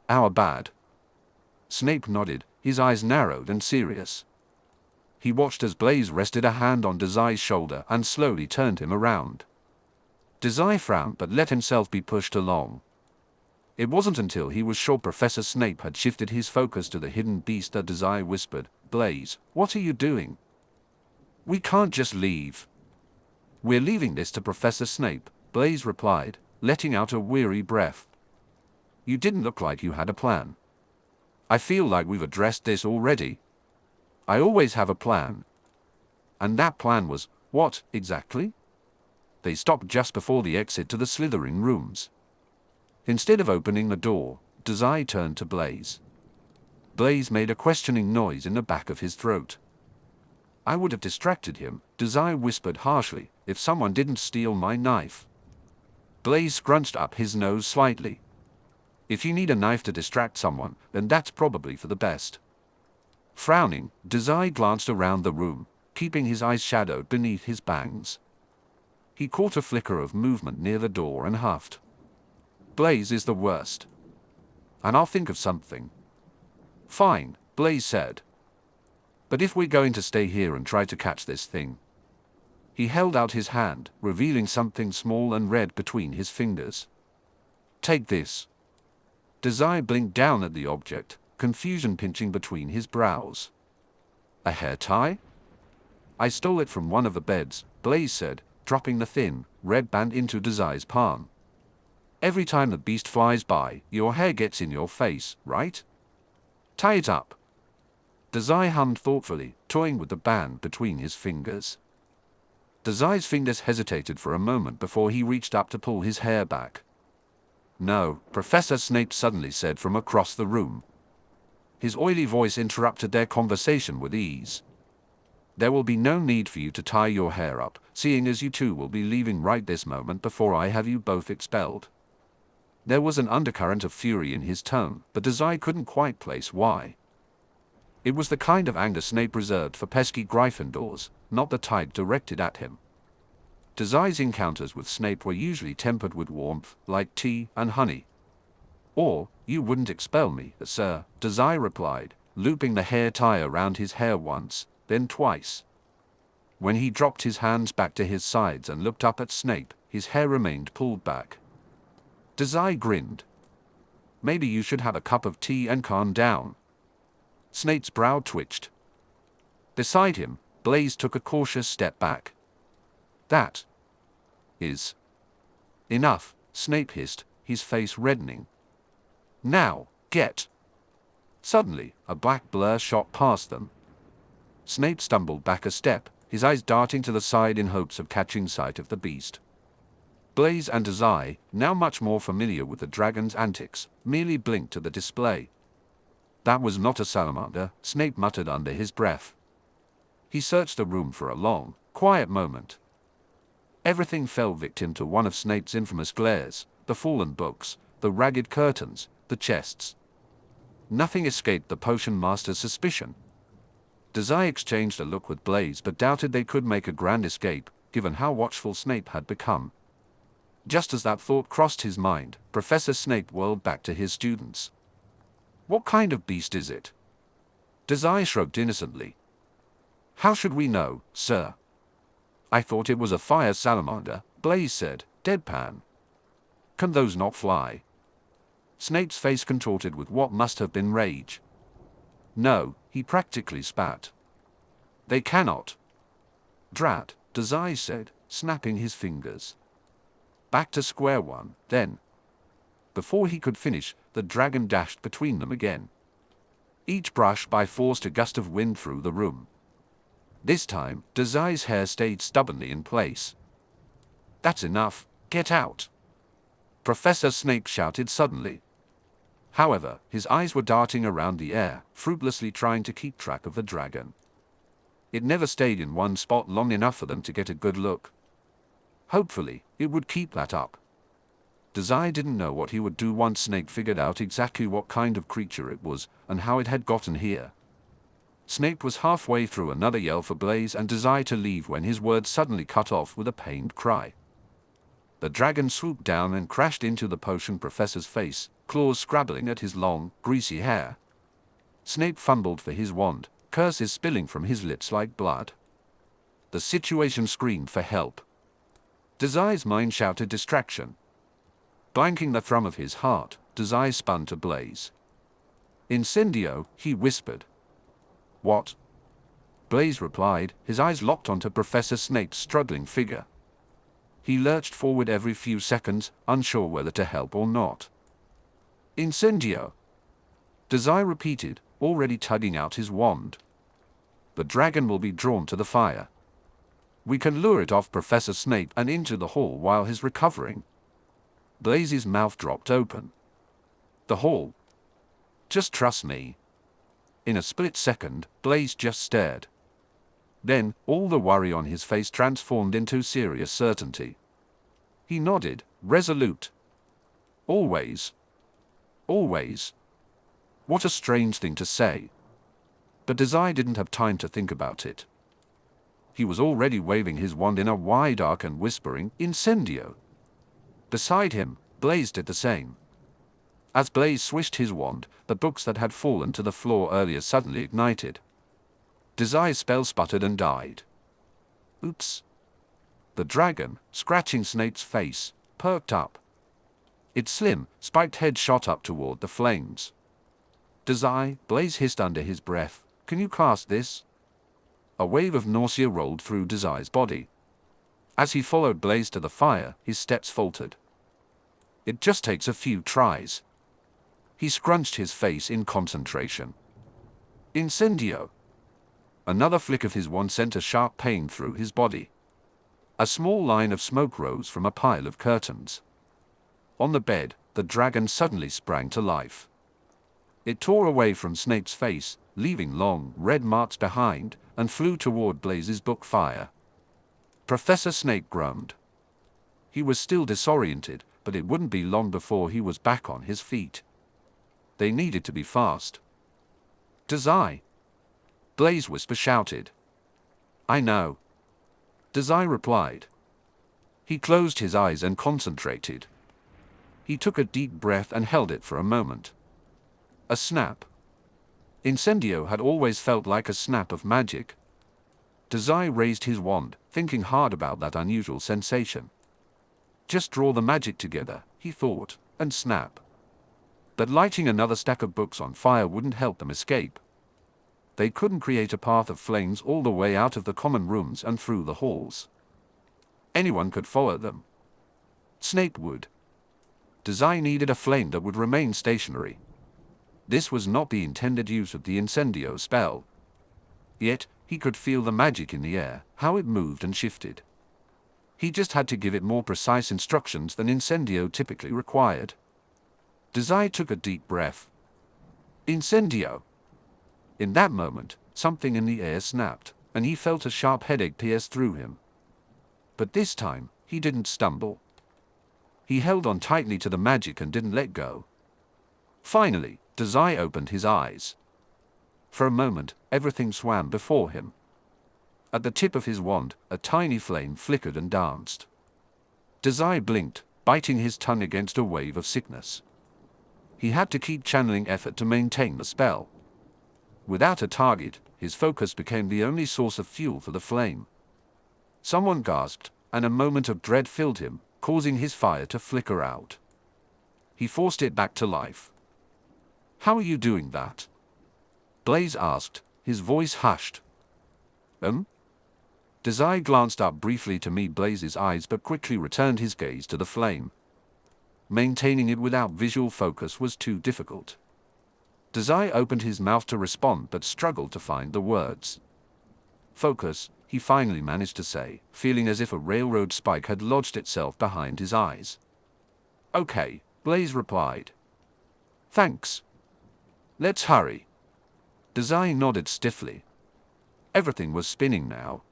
Our bad. Snape nodded, his eyes narrowed and serious. He watched as Blaise rested a hand on Dazai's shoulder and slowly turned him around. Dazai frowned but let himself be pushed along. It wasn't until he was sure Professor Snape had shifted his focus to the hidden beast that Dazai whispered, Blaise, what are you doing? We can't just leave. We're leaving this to Professor Snape, Blaise replied, letting out a weary breath. You didn't look like you had a plan. I feel like we've addressed this already. I always have a plan. And that plan was, what, exactly? They stopped just before the exit to the Slytherin rooms. Instead of opening the door, Dazai turned to Blaise. Blaise made a questioning noise in the back of his throat. I would have distracted him, Dazai whispered harshly, if someone didn't steal my knife. Blaise scrunched up his nose slightly. If you need a knife to distract someone, then that's probably for the best. Frowning, Dazai glanced around the room, keeping his eyes shadowed beneath his bangs. He caught a flicker of movement near the door and huffed. Blaise is the worst. And I'll think of something. Fine, Blaise said. But if we're going to stay here and try to catch this thing. He held out his hand, revealing something small and red between his fingers. Take this. Dazai blinked down at the object, confusion pinching between his brows. A hair tie? I stole it from one of the beds, Blaise said, dropping the thin, red band into Dazai's palm. Every time the beast flies by, your hair gets in your face, right? Tie it up. Dazai hummed thoughtfully, toying with the band between his fingers. Dazai's fingers hesitated for a moment before he reached up to pull his hair back. No, Professor Snape suddenly said from across the room. His oily voice interrupted their conversation with ease. There will be no need for you to tie your hair up, seeing as you two will be leaving right this moment before I have you both expelled. There was an undercurrent of fury in his tone, but Dazai couldn't quite place why. It was the kind of anger Snape reserved for pesky Gryffindors, not the type directed at him. Dazai's encounters with Snape were usually tempered with warmth, like tea and honey. Or, you wouldn't expel me, sir, Dazai replied, looping the hair tie around his hair once, then twice. When he dropped his hands back to his sides and looked up at Snape, his hair remained pulled back. Dazai grinned. Maybe you should have a cup of tea and calm down. Snape's brow twitched. Beside him, Blaise took a cautious step back. That is enough, Snape hissed, his face reddening. Now, get. Suddenly, a black blur shot past them. Snape stumbled back a step, his eyes darting to the side in hopes of catching sight of the beast. Blaise and Dazai, now much more familiar with the dragon's antics, merely blinked at the display. That was not a salamander, Snape muttered under his breath. He searched the room for a long, quiet moment. Everything fell victim to one of Snape's infamous glares, the fallen books, the ragged curtains, the chests. Nothing escaped the potion master's suspicion. Dazai exchanged a look with Blaise but doubted they could make a grand escape, given how watchful Snape had become. Just as that thought crossed his mind, Professor Snape whirled back to his students. What kind of beast is it? Dazai shrugged innocently. How should we know, sir? I thought it was a fire salamander, Blaise said, deadpan. Can those not fly? Snape's face contorted with what must have been rage. No, he practically spat. They cannot. Drat, Dazai said, snapping his fingers. Back to square one, then. Before he could finish, the dragon dashed between them again. Each brush by forced a gust of wind through the room. This time, Dazai's hair stayed stubbornly in place. "That's enough, get out!" Professor Snape shouted suddenly. However, his eyes were darting around the air, fruitlessly trying to keep track of the dragon. It never stayed in one spot long enough for them to get a good look. Hopefully, it would keep that up. Dazai didn't know what he would do once Snape figured out exactly what kind of creature it was and how it had gotten here. Snape was halfway through another yell for Blaise and Dazai to leave when his words suddenly cut off with a pained cry. The dragon swooped down and crashed into the potion professor's face, claws scrabbling at his long, greasy hair. Snape fumbled for his wand, curses spilling from his lips like blood. The situation screamed for help. Dazai's mind shouted distraction. Blanking the thrum of his heart, Dazai spun to Blaise. "Incendio," he whispered. "What?" Blaise replied, his eyes locked onto Professor Snape's struggling figure. He lurched forward every few seconds, unsure whether to help or not. "Incendio," Dazai repeated, already tugging out his wand. "The dragon will be drawn to the fire. We can lure it off Professor Snape and into the hall while he's recovering." Blaise's mouth dropped open. "The hall? Just trust me." In a split second, Blaise just stared. Then, all the worry on his face transformed into serious certainty. He nodded, resolute. "Always. Always." What a strange thing to say. But Dazai didn't have time to think about it. He was already waving his wand in a wide arc and whispering, "Incendio." Beside him, Blaise did the same. As Blaise swished his wand, the books that had fallen to the floor earlier suddenly ignited. Dazai's spell sputtered and died. "Oops." The dragon, scratching Snape's face, perked up. Its slim, spiked head shot up toward the flames. "Dazai," Blaise hissed under his breath, "can you cast this?" A wave of nausea rolled through Dazai's body. As he followed Blaise to the fire, his steps faltered. "It just takes a few tries." He scrunched his face in concentration. "Incendio." Another flick of his wand sent a sharp pain through his body. A small line of smoke rose from a pile of curtains. On the bed, the dragon suddenly sprang to life. It tore away from Snape's face, leaving long, red marks behind, and flew toward Blaise's book fire. Professor Snape groaned. He was still disoriented, but it wouldn't be long before he was back on his feet. They needed to be fast. "Dazai!" Blaise whisper shouted. "I know." Dazai replied. He closed his eyes and concentrated. He took a deep breath and held it for a moment. A snap. Incendio had always felt like a snap of magic. Dazai raised his wand, thinking hard about that unusual sensation. Just draw the magic together, he thought, and snap. But lighting another stack of books on fire wouldn't help them escape. They couldn't create a path of flames all the way out of the common rooms and through the halls. Anyone could follow them. Snape would. Dazai needed a flame that would remain stationary. This was not the intended use of the Incendio spell. Yet, he could feel the magic in the air, how it moved and shifted. He just had to give it more precise instructions than Incendio typically required. Dazai took a deep breath. "Incendio." In that moment, something in the air snapped, and he felt a sharp headache pierce through him. But this time, he didn't stumble. He held on tightly to the magic and didn't let go. Finally, Dazai opened his eyes. For a moment, everything swam before him. At the tip of his wand, a tiny flame flickered and danced. Dazai blinked, biting his tongue against a wave of sickness. He had to keep channeling effort to maintain the spell. Without a target, his focus became the only source of fuel for the flame. Someone gasped, and a moment of dread filled him, causing his fire to flicker out. He forced it back to life. "How are you doing that?" Blaise asked, his voice hushed. Dazai glanced up briefly to meet Blaise's eyes but quickly returned his gaze to the flame. Maintaining it without visual focus was too difficult. Dazai opened his mouth to respond but struggled to find the words. "Focus," he finally managed to say, feeling as if a railroad spike had lodged itself behind his eyes. "Okay," Blaise replied. "Thanks. Let's hurry." Dazai nodded stiffly. Everything was spinning now.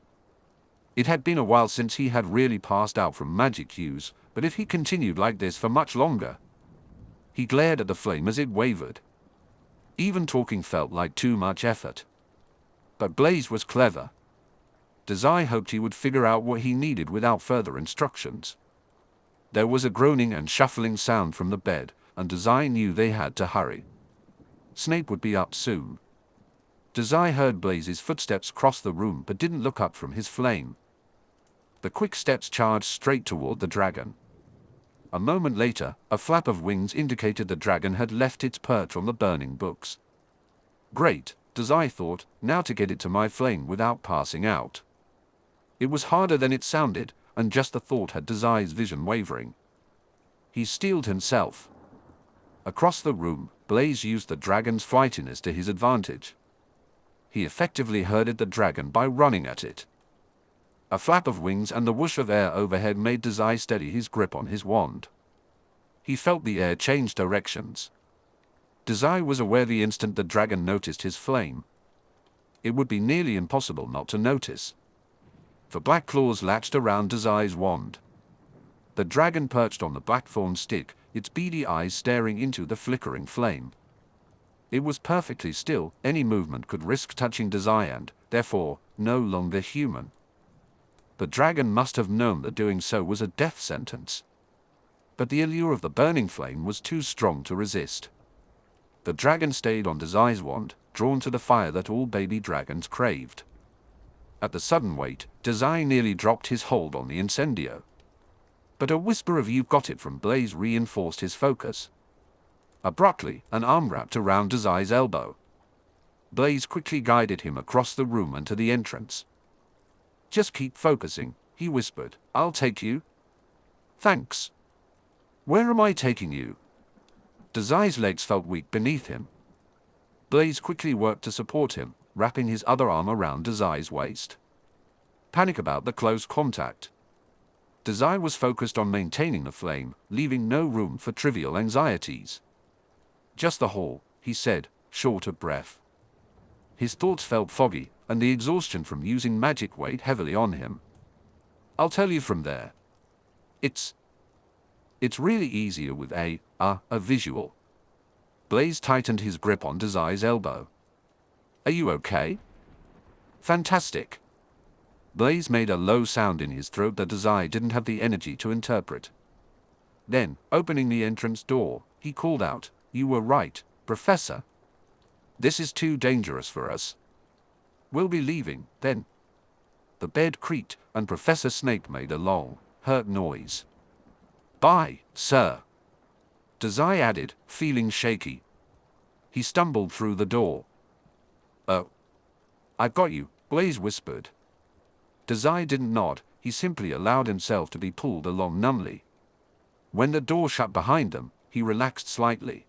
It had been a while since he had really passed out from magic use, but if he continued like this for much longer... He glared at the flame as it wavered. Even talking felt like too much effort. But Blaise was clever. Dazai hoped he would figure out what he needed without further instructions. There was a groaning and shuffling sound from the bed, and Dazai knew they had to hurry. Snape would be up soon. Dazai heard Blaise's footsteps cross the room but didn't look up from his flame. The quick steps charged straight toward the dragon. A moment later, a flap of wings indicated the dragon had left its perch on the burning books. Great, Dazai thought, now to get it to my flame without passing out. It was harder than it sounded, and just the thought had Dazai's vision wavering. He steeled himself. Across the room, Blaise used the dragon's flightiness to his advantage. He effectively herded the dragon by running at it. A flap of wings and the whoosh of air overhead made Dazai steady his grip on his wand. He felt the air change directions. Dazai was aware the instant the dragon noticed his flame. It would be nearly impossible not to notice. The black claws latched around Dazai's wand. The dragon perched on the blackthorn stick, its beady eyes staring into the flickering flame. It was perfectly still, any movement could risk touching Dazai and, therefore, no longer human. The dragon must have known that doing so was a death sentence. But the allure of the burning flame was too strong to resist. The dragon stayed on Dazai's wand, drawn to the fire that all baby dragons craved. At the sudden weight, Dazai nearly dropped his hold on the incendio. But a whisper of "You've got it" from Blaise reinforced his focus. Abruptly, an arm wrapped around Dazai's elbow. Blaise quickly guided him across the room and to the entrance. "Just keep focusing," he whispered. "I'll take you." "Thanks." "Where am I taking you?" Dazai's legs felt weak beneath him. Blaise quickly worked to support him, wrapping his other arm around Dazai's waist. Panic about the close contact. Dazai was focused on maintaining the flame, leaving no room for trivial anxieties. "Just the hall," he said, short of breath. His thoughts felt foggy, and the exhaustion from using magic weighed heavily on him. "I'll tell you from there. It's really easier with a visual." Blaise tightened his grip on Dazai's elbow. "Are you okay?" "Fantastic." Blaise made a low sound in his throat that Dazai didn't have the energy to interpret. Then, opening the entrance door, he called out, "You were right, Professor. This is too dangerous for us. We'll be leaving, then." The bed creaked, and Professor Snape made a long, hurt noise. "Bye, sir," Dazai added, feeling shaky. He stumbled through the door. "Oh. I've got you," Blaise whispered. Dazai didn't nod, he simply allowed himself to be pulled along numbly. When the door shut behind them, he relaxed slightly.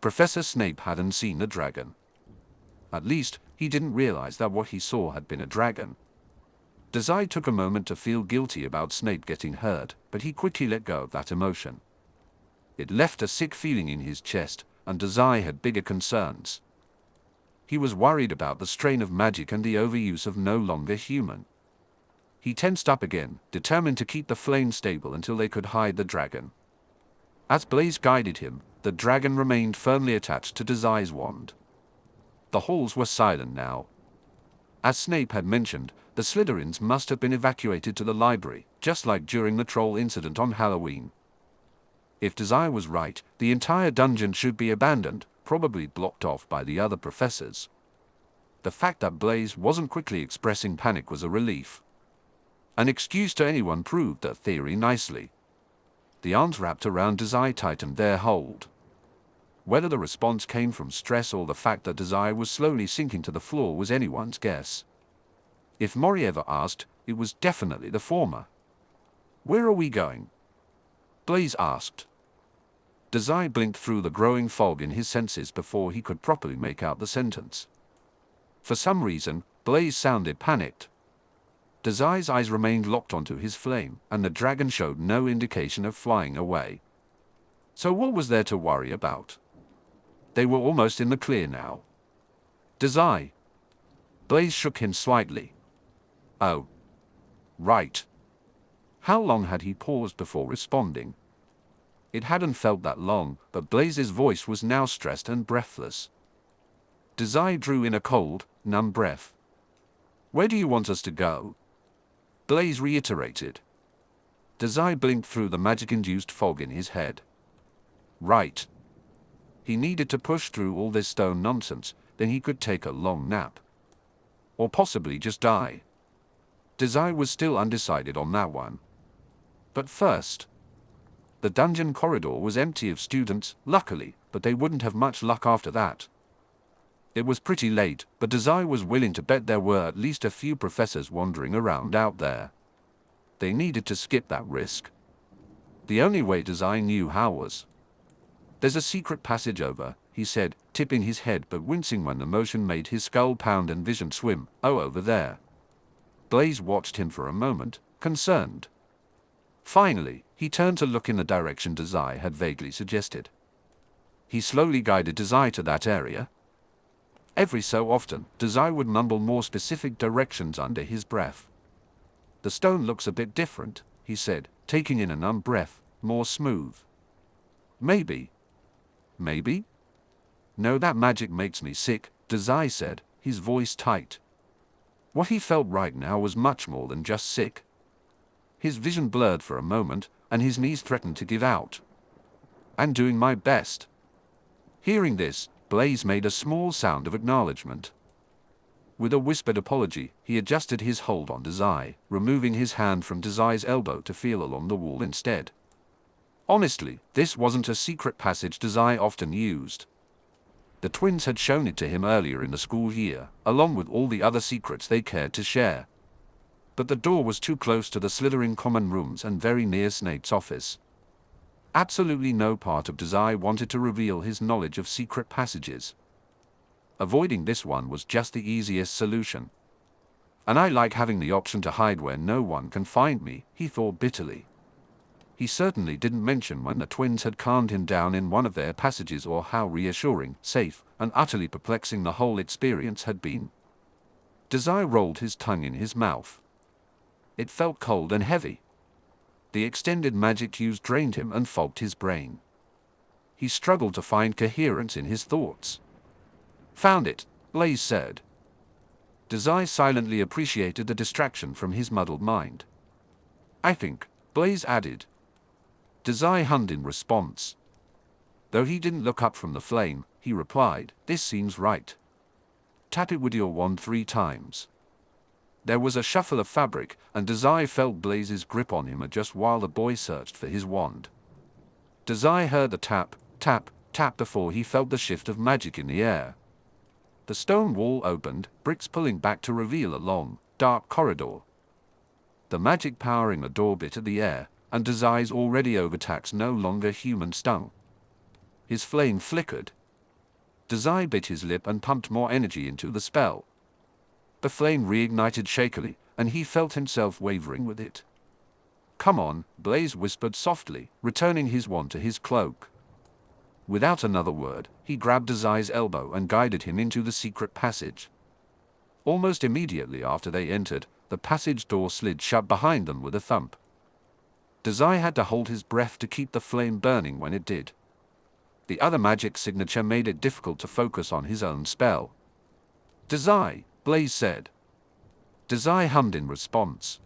Professor Snape hadn't seen the dragon. At least, he didn't realize that what he saw had been a dragon. Dazai took a moment to feel guilty about Snape getting hurt, but he quickly let go of that emotion. It left a sick feeling in his chest, and Dazai had bigger concerns. He was worried about the strain of magic and the overuse of no longer human. He tensed up again, determined to keep the flame stable until they could hide the dragon. As Blaise guided him, the dragon remained firmly attached to Dazai's wand. The halls were silent now. As Snape had mentioned, the Slytherins must have been evacuated to the library, just like during the troll incident on Halloween. If Dazai was right, the entire dungeon should be abandoned, probably blocked off by the other professors. The fact that Blaise wasn't quickly expressing panic was a relief. An excuse to anyone proved that theory nicely. The arms wrapped around Dazai tightened their hold. Whether the response came from stress or the fact that Dazai was slowly sinking to the floor was anyone's guess. If Mori ever asked, it was definitely the former. "Where are we going?" Blaise asked. Dazai blinked through the growing fog in his senses before he could properly make out the sentence. For some reason, Blaise sounded panicked. Dazai's eyes remained locked onto his flame, and the dragon showed no indication of flying away. So what was there to worry about? They were almost in the clear now. Dazai. Blaise shook him slightly. Oh. Right. How long had he paused before responding? It hadn't felt that long, but Blaise's voice was now stressed and breathless. Dazai drew in a cold, numb breath. Where do you want us to go? Blaise reiterated. Dazai blinked through the magic-induced fog in his head. Right. He needed to push through all this stone nonsense, then he could take a long nap. Or possibly just die. Dazai was still undecided on that one. But first, the dungeon corridor was empty of students, luckily, but they wouldn't have much luck after that. It was pretty late, but Dazai was willing to bet there were at least a few professors wandering around out there. They needed to skip that risk. The only way Dazai knew how was. There's a secret passage over, he said, tipping his head but wincing when the motion made his skull pound and vision swim. Oh, over there. Blaise watched him for a moment, concerned. Finally, he turned to look in the direction Dazai had vaguely suggested. He slowly guided Dazai to that area. Every so often, Dazai would mumble more specific directions under his breath. The stone looks a bit different, he said, taking in a numb breath, more smooth. Maybe. Maybe? No, that magic makes me sick, Dazai said, his voice tight. What he felt right now was much more than just sick. His vision blurred for a moment, and his knees threatened to give out. I'm doing my best. Hearing this, Blaise made a small sound of acknowledgement. With a whispered apology, he adjusted his hold on Dazai, removing his hand from Dazai's elbow to feel along the wall instead. Honestly, this wasn't a secret passage Dazai often used. The twins had shown it to him earlier in the school year, along with all the other secrets they cared to share. But the door was too close to the Slytherin common rooms and very near Snape's office. Absolutely no part of Dazai wanted to reveal his knowledge of secret passages. Avoiding this one was just the easiest solution. And I like having the option to hide where no one can find me, he thought bitterly. He certainly didn't mention when the twins had calmed him down in one of their passages or how reassuring, safe, and utterly perplexing the whole experience had been. Dazai rolled his tongue in his mouth. It felt cold and heavy. The extended magic use drained him and fogged his brain. He struggled to find coherence in his thoughts. Found it, Blaise said. Dazai silently appreciated the distraction from his muddled mind. I think, Blaise added. Dazai hummed in response. Though he didn't look up from the flame, he replied, this seems right. Tap it with your wand 3 times. There was a shuffle of fabric, and Dazai felt Blaise's grip on him just while the boy searched for his wand. Dazai heard the tap, tap, tap before he felt the shift of magic in the air. The stone wall opened, bricks pulling back to reveal a long, dark corridor. The magic powering the door bit at the air, and Dazai's already overtaxed no longer human stung. His flame flickered. Dazai bit his lip and pumped more energy into the spell. The flame reignited shakily, and he felt himself wavering with it. Come on, Blaise whispered softly, returning his wand to his cloak. Without another word, he grabbed Dazai's elbow and guided him into the secret passage. Almost immediately after they entered, the passage door slid shut behind them with a thump. Dazai had to hold his breath to keep the flame burning when it did. The other magic signature made it difficult to focus on his own spell. Dazai, Blaise said. Dazai hummed in response.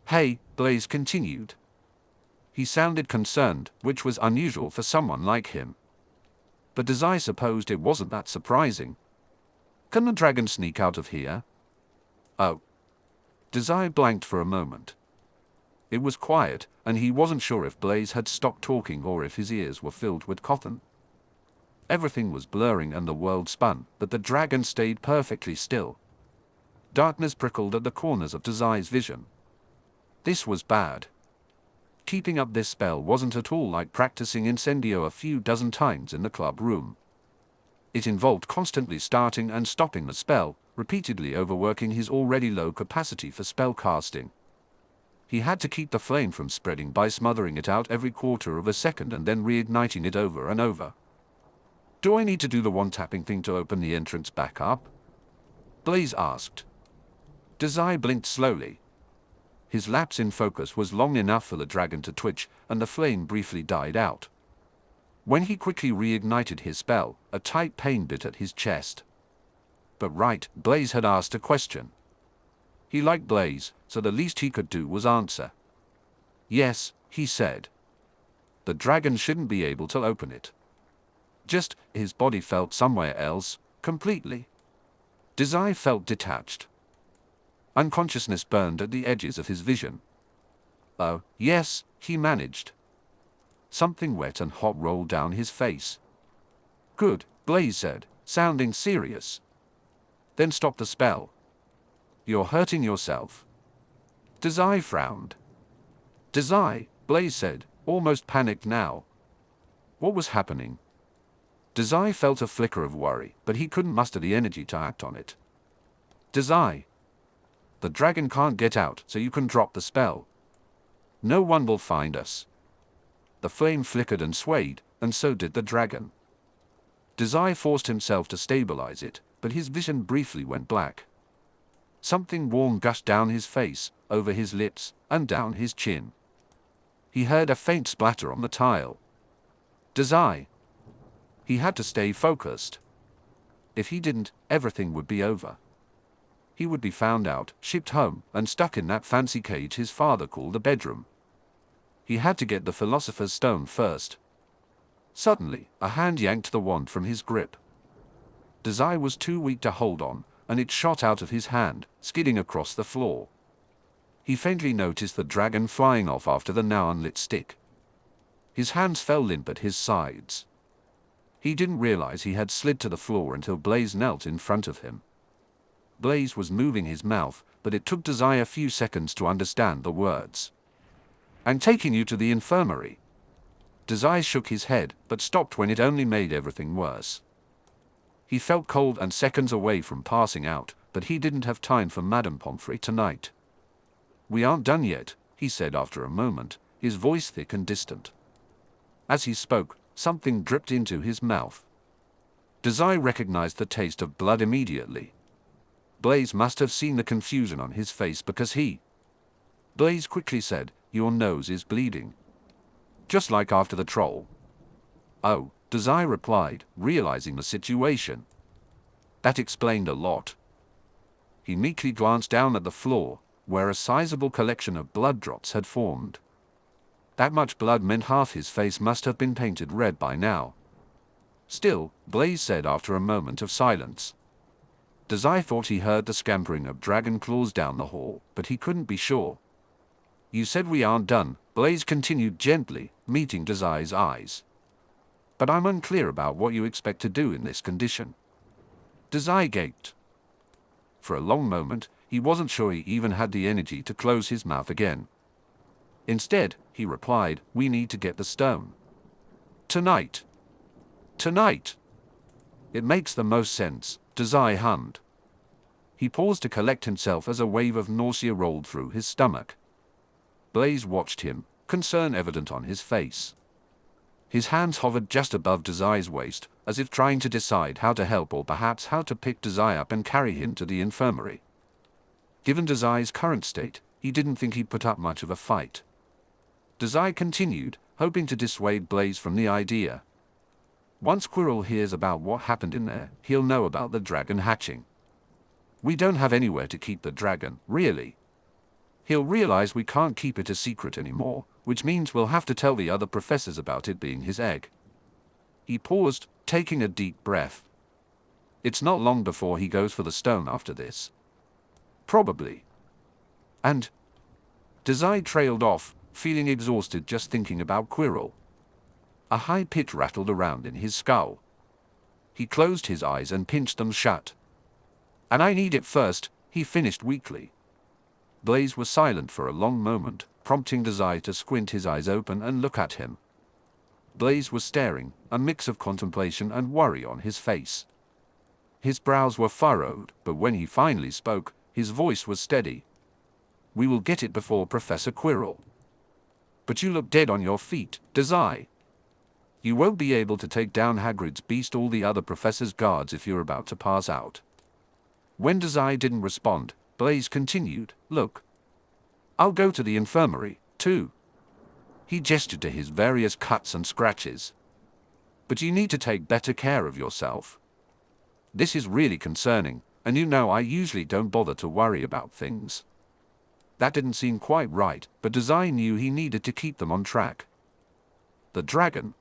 Hey, Blaise continued. He sounded concerned, which was unusual for someone like him. But Dazai supposed it wasn't that surprising. Can the dragon sneak out of here? Oh. Dazai blanked for a moment. It was quiet, and he wasn't sure if Blaise had stopped talking or if his ears were filled with cotton. Everything was blurring and the world spun, but the dragon stayed perfectly still. Darkness prickled at the corners of Dazai's vision. This was bad. keeping up this spell wasn't at all like practicing Incendio a few dozen times in the club room. It involved constantly starting and stopping the spell, repeatedly overworking his already low capacity for spell casting. He had to keep the flame from spreading by smothering it out every quarter of a second and then reigniting it over and over. "Do I need to do the one-tapping thing to open the entrance back up?" Blaise asked. Dazai blinked slowly. His lapse in focus was long enough for the dragon to twitch, and the flame briefly died out. When he quickly reignited his spell, a tight pain bit at his chest. But right, Blaise had asked a question. He liked Blaise, so the least he could do was answer. "Yes," he said. "The dragon shouldn't be able to open it." Just, his body felt somewhere else, completely. Dazai felt detached. Unconsciousness burned at the edges of his vision. "Oh, yes," he managed. Something wet and hot rolled down his face. "Good," Blaise said, sounding serious. "Then stop the spell. You're hurting yourself." Dazai frowned. "Dazai," Blaise said, almost panicked now. What was happening? Dazai felt a flicker of worry, but he couldn't muster the energy to act on it. "Dazai, the dragon can't get out, so you can drop the spell. No one will find us." The flame flickered and swayed, and so did the dragon. Dazai forced himself to stabilize it, but his vision briefly went black. Something warm gushed down his face, over his lips, and down his chin. He heard a faint splatter on the tile. Dazai. He had to stay focused. If he didn't, everything would be over. He would be found out, shipped home, and stuck in that fancy cage his father called a bedroom. He had to get the Philosopher's Stone first. Suddenly, a hand yanked the wand from his grip. Dazai was too weak to hold on, and it shot out of his hand, skidding across the floor. He faintly noticed the dragon flying off after the now unlit stick. His hands fell limp at his sides. He didn't realize he had slid to the floor until Blaise knelt in front of him. Blaise was moving his mouth, but it took Dazai a few seconds to understand the words. "I'm taking you to the infirmary." Dazai shook his head, but stopped when it only made everything worse. He felt cold and seconds away from passing out, but he didn't have time for Madame Pomfrey tonight. "We aren't done yet," he said after a moment, his voice thick and distant. As he spoke, something dripped into his mouth. Dazai recognized the taste of blood immediately. Blaise must have seen the confusion on his face because Blaise quickly said, "Your nose is bleeding." Just like after the troll. "Oh," Dazai replied, realizing the situation. That explained a lot. He meekly glanced down at the floor, where a sizable collection of blood drops had formed. That much blood meant half his face must have been painted red by now. "Still," Blaise said after a moment of silence. Dazai thought he heard the scampering of dragon claws down the hall, but he couldn't be sure. "You said we aren't done," Blaise continued gently, meeting Dazai's eyes. "But I'm unclear about what you expect to do in this condition." Dazai gaped. For a long moment, he wasn't sure he even had the energy to close his mouth again. Instead, he replied, "We need to get the stone. Tonight. Tonight." "It makes the most sense," Dazai hummed. He paused to collect himself as a wave of nausea rolled through his stomach. Blaise watched him, concern evident on his face. His hands hovered just above Dazai's waist, as if trying to decide how to help or perhaps how to pick Dazai up and carry him to the infirmary. Given Dazai's current state, he didn't think he'd put up much of a fight. Dazai continued, hoping to dissuade Blaise from the idea. "Once Quirrell hears about what happened in there, he'll know about the dragon hatching. We don't have anywhere to keep the dragon, really. He'll realize we can't keep it a secret anymore, which means we'll have to tell the other professors about it being his egg." He paused, taking a deep breath. "It's not long before he goes for the stone after this." "Probably." And Dazai trailed off, feeling exhausted just thinking about Quirrell. A high pitch rattled around in his skull. He closed his eyes and pinched them shut. "And I need it first," he finished weakly. Blaise was silent for a long moment, prompting Dazai to squint his eyes open and look at him. Blaise was staring, a mix of contemplation and worry on his face. His brows were furrowed, but when he finally spoke, his voice was steady. "We will get it before Professor Quirrell. But you look dead on your feet, Dazai. You won't be able to take down Hagrid's beast or the other professor's guards if you're about to pass out." When Dazai didn't respond, Blaise continued, "Look. I'll go to the infirmary, too." He gestured to his various cuts and scratches. "But you need to take better care of yourself. This is really concerning, and you know I usually don't bother to worry about things." That didn't seem quite right, but Dazai knew he needed to keep them on track. "The dragon?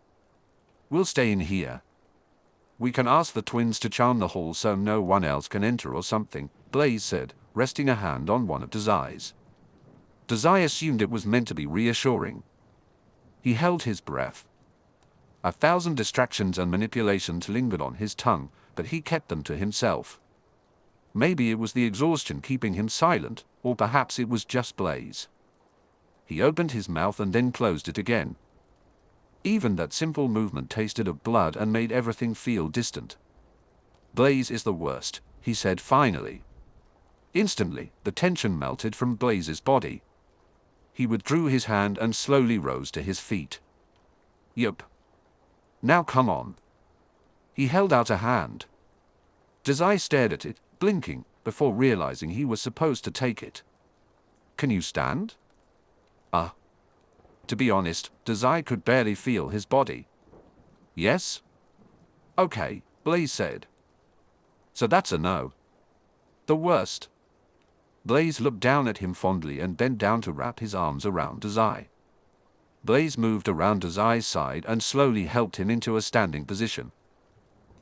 We'll stay in here. We can ask the twins to charm the hall so no one else can enter or something," Blaise said, resting a hand on one of Dazai's. Dazai assumed it was meant to be reassuring. He held his breath. 1,000 distractions and manipulations lingered on his tongue, but he kept them to himself. Maybe it was the exhaustion keeping him silent, or perhaps it was just Blaise. He opened his mouth and then closed it again. Even that simple movement tasted of blood and made everything feel distant. "Blaise is the worst," he said finally. Instantly, the tension melted from Blaise's body. He withdrew his hand and slowly rose to his feet. "Yup. Now come on." He held out a hand. Dazai stared at it, blinking, before realizing he was supposed to take it. "Can you stand?" To be honest, Dazai could barely feel his body. "Yes?" "Okay," Blaise said. "So that's a no." "The worst." Blaise looked down at him fondly and bent down to wrap his arms around Dazai. Blaise moved around Dazai's side and slowly helped him into a standing position.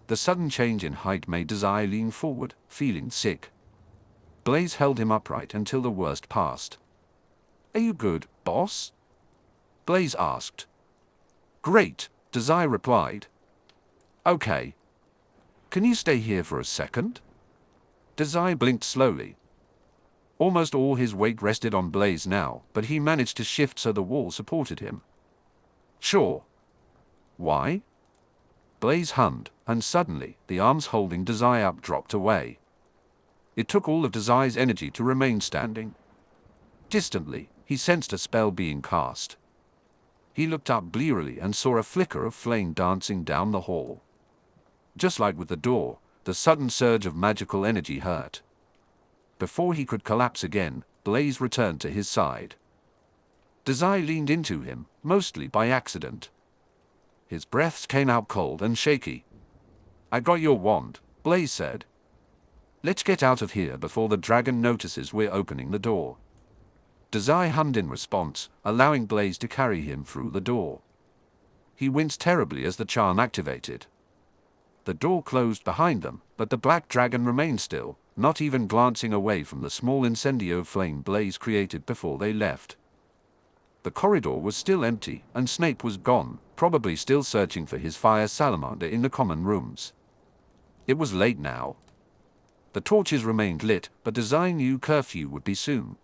The sudden change in height made Dazai lean forward, feeling sick. Blaise held him upright until the worst passed. "Are you good, boss?" Blaise asked. "Great," Dazai replied. "Okay. Can you stay here for a second?" Dazai blinked slowly. Almost all his weight rested on Blaise now, but he managed to shift so the wall supported him. "Sure." "Why?" Blaise hummed, and suddenly, the arms holding Dazai up dropped away. It took all of Dazai's energy to remain standing. Distantly, he sensed a spell being cast. He looked up blearily and saw a flicker of flame dancing down the hall. Just like with the door, the sudden surge of magical energy hurt. Before he could collapse again, Blaise returned to his side. Dazai leaned into him, mostly by accident. His breaths came out cold and shaky. "I got your wand," Blaise said. "Let's get out of here before the dragon notices we're opening the door." Dazai hummed in response, allowing Blaise to carry him through the door. He winced terribly as the charm activated. The door closed behind them, but the black dragon remained still, not even glancing away from the small incendio flame Blaise created before they left. The corridor was still empty, and Snape was gone, probably still searching for his fire salamander in the common rooms. It was late now. The torches remained lit, but Dazai knew curfew would be soon.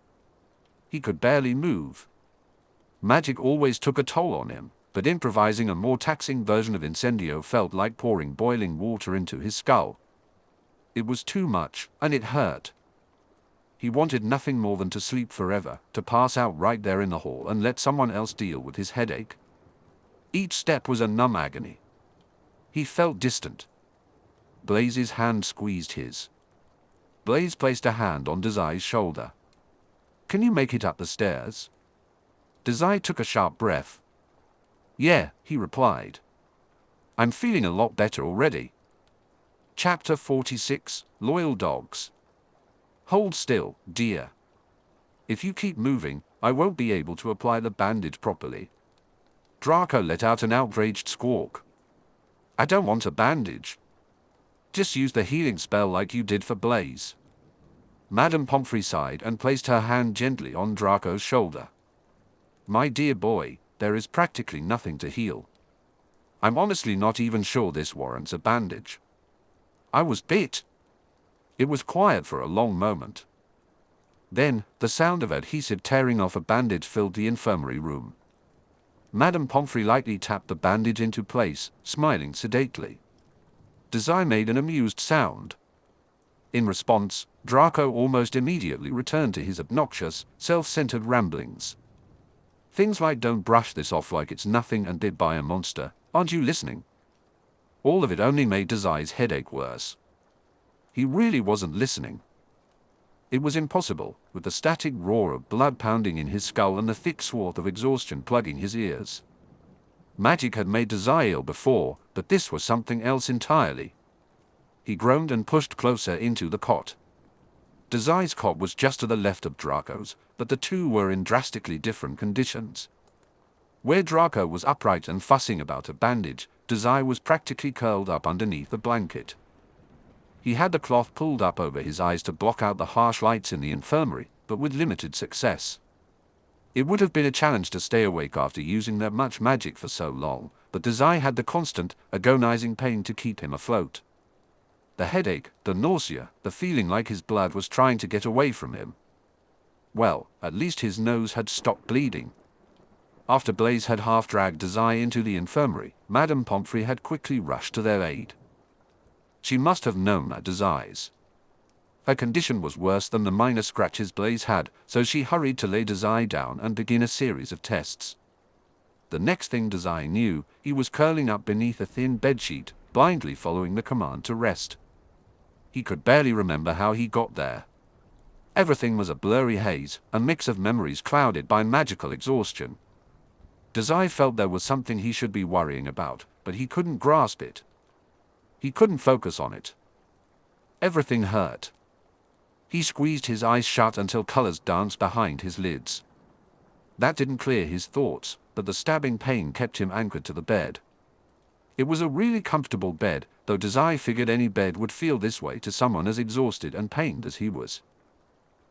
He could barely move. Magic always took a toll on him, but improvising a more taxing version of incendio felt like pouring boiling water into his skull. It was too much, and it hurt. He wanted nothing more than to sleep forever, to pass out right there in the hall and let someone else deal with his headache. Each step was a numb agony. He felt distant. Blaise's hand squeezed his. Blaise placed a hand on Dazai's shoulder. "Can you make it up the stairs?" Dazai took a sharp breath. "Yeah," he replied. "I'm feeling a lot better already." Chapter 46, Loyal Dogs. "Hold still, dear. If you keep moving, I won't be able to apply the bandage properly." Draco let out an outraged squawk. "I don't want a bandage. Just use the healing spell like you did for Blaise." Madame Pomfrey sighed and placed her hand gently on Draco's shoulder. "My dear boy, there is practically nothing to heal. I'm honestly not even sure this warrants a bandage." "I was bit." It was quiet for a long moment. Then, the sound of adhesive tearing off a bandage filled the infirmary room. Madame Pomfrey lightly tapped the bandage into place, smiling sedately. Dazai made an amused sound. In response, Draco almost immediately returned to his obnoxious, self-centered ramblings. Things like "don't brush this off like it's nothing" and "did buy a monster, aren't you listening?" All of it only made Dazai's headache worse. He really wasn't listening. It was impossible, with the static roar of blood pounding in his skull and the thick swath of exhaustion plugging his ears. Magic had made Dazai ill before, but this was something else entirely. He groaned and pushed closer into the cot. Dazai's cot was just to the left of Draco's, but the two were in drastically different conditions. Where Draco was upright and fussing about a bandage, Dazai was practically curled up underneath a blanket. He had the cloth pulled up over his eyes to block out the harsh lights in the infirmary, but with limited success. It would have been a challenge to stay awake after using that much magic for so long, but Dazai had the constant, agonizing pain to keep him afloat. The headache, the nausea, the feeling like his blood was trying to get away from him. Well, at least his nose had stopped bleeding. After Blaise had half-dragged Dazai into the infirmary, Madame Pomfrey had quickly rushed to their aid. She must have known that Dazai's. Her condition was worse than the minor scratches Blaise had, so she hurried to lay Dazai down and begin a series of tests. The next thing Dazai knew, he was curling up beneath a thin bedsheet, blindly following the command to rest. He could barely remember how he got there. Everything was a blurry haze, a mix of memories clouded by magical exhaustion. Dazai felt there was something he should be worrying about, but he couldn't grasp it. He couldn't focus on it. Everything hurt. He squeezed his eyes shut until colors danced behind his lids. That didn't clear his thoughts, but the stabbing pain kept him anchored to the bed. It was a really comfortable bed, though Dazai figured any bed would feel this way to someone as exhausted and pained as he was.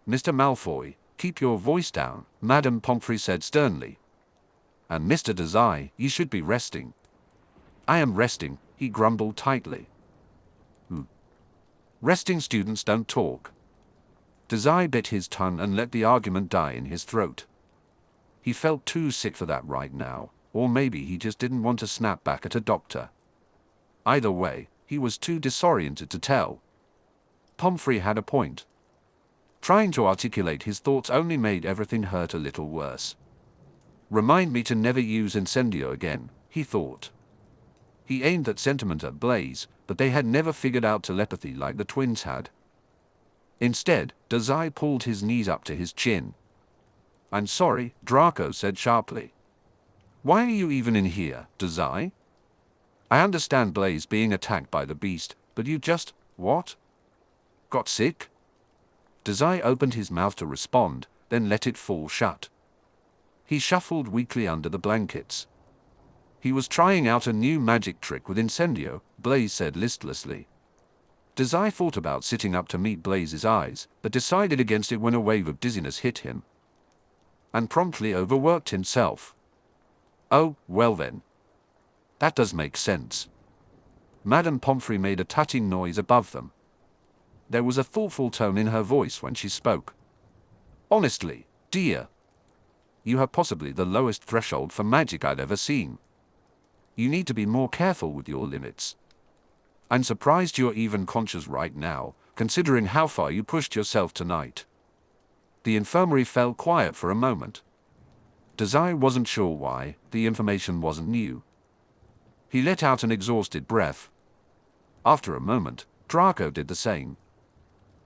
"Mr. Malfoy, keep your voice down," Madame Pomfrey said sternly. "And Mr. Dazai, you should be resting." "I am resting," he grumbled tightly. Resting students don't talk." Dazai bit his tongue and let the argument die in his throat. He felt too sick for that right now, or maybe he just didn't want to snap back at a doctor. Either way, he was too disoriented to tell. Pomfrey had a point. Trying to articulate his thoughts only made everything hurt a little worse. Remind me to never use incendio again, he thought. He aimed that sentiment at Blaise, but they had never figured out telepathy like the twins had. Instead, Dazai pulled his knees up to his chin. "I'm sorry," Draco said sharply. "Why are you even in here, Dazai? I understand Blaise being attacked by the beast, but you just, what? Got sick?" Dazai opened his mouth to respond, then let it fall shut. He shuffled weakly under the blankets. "He was trying out a new magic trick with incendio," Blaise said listlessly. Dazai thought about sitting up to meet Blaise's eyes, but decided against it when a wave of dizziness hit him. And promptly overworked himself. "Oh, well then. That does make sense." Madame Pomfrey made a touching noise above them. There was a thoughtful tone in her voice when she spoke. "Honestly, dear, you have possibly the lowest threshold for magic I'd ever seen. You need to be more careful with your limits. I'm surprised you're even conscious right now, considering how far you pushed yourself tonight." The infirmary fell quiet for a moment. Dazai wasn't sure why. The information wasn't new. He let out an exhausted breath. After a moment, Draco did the same.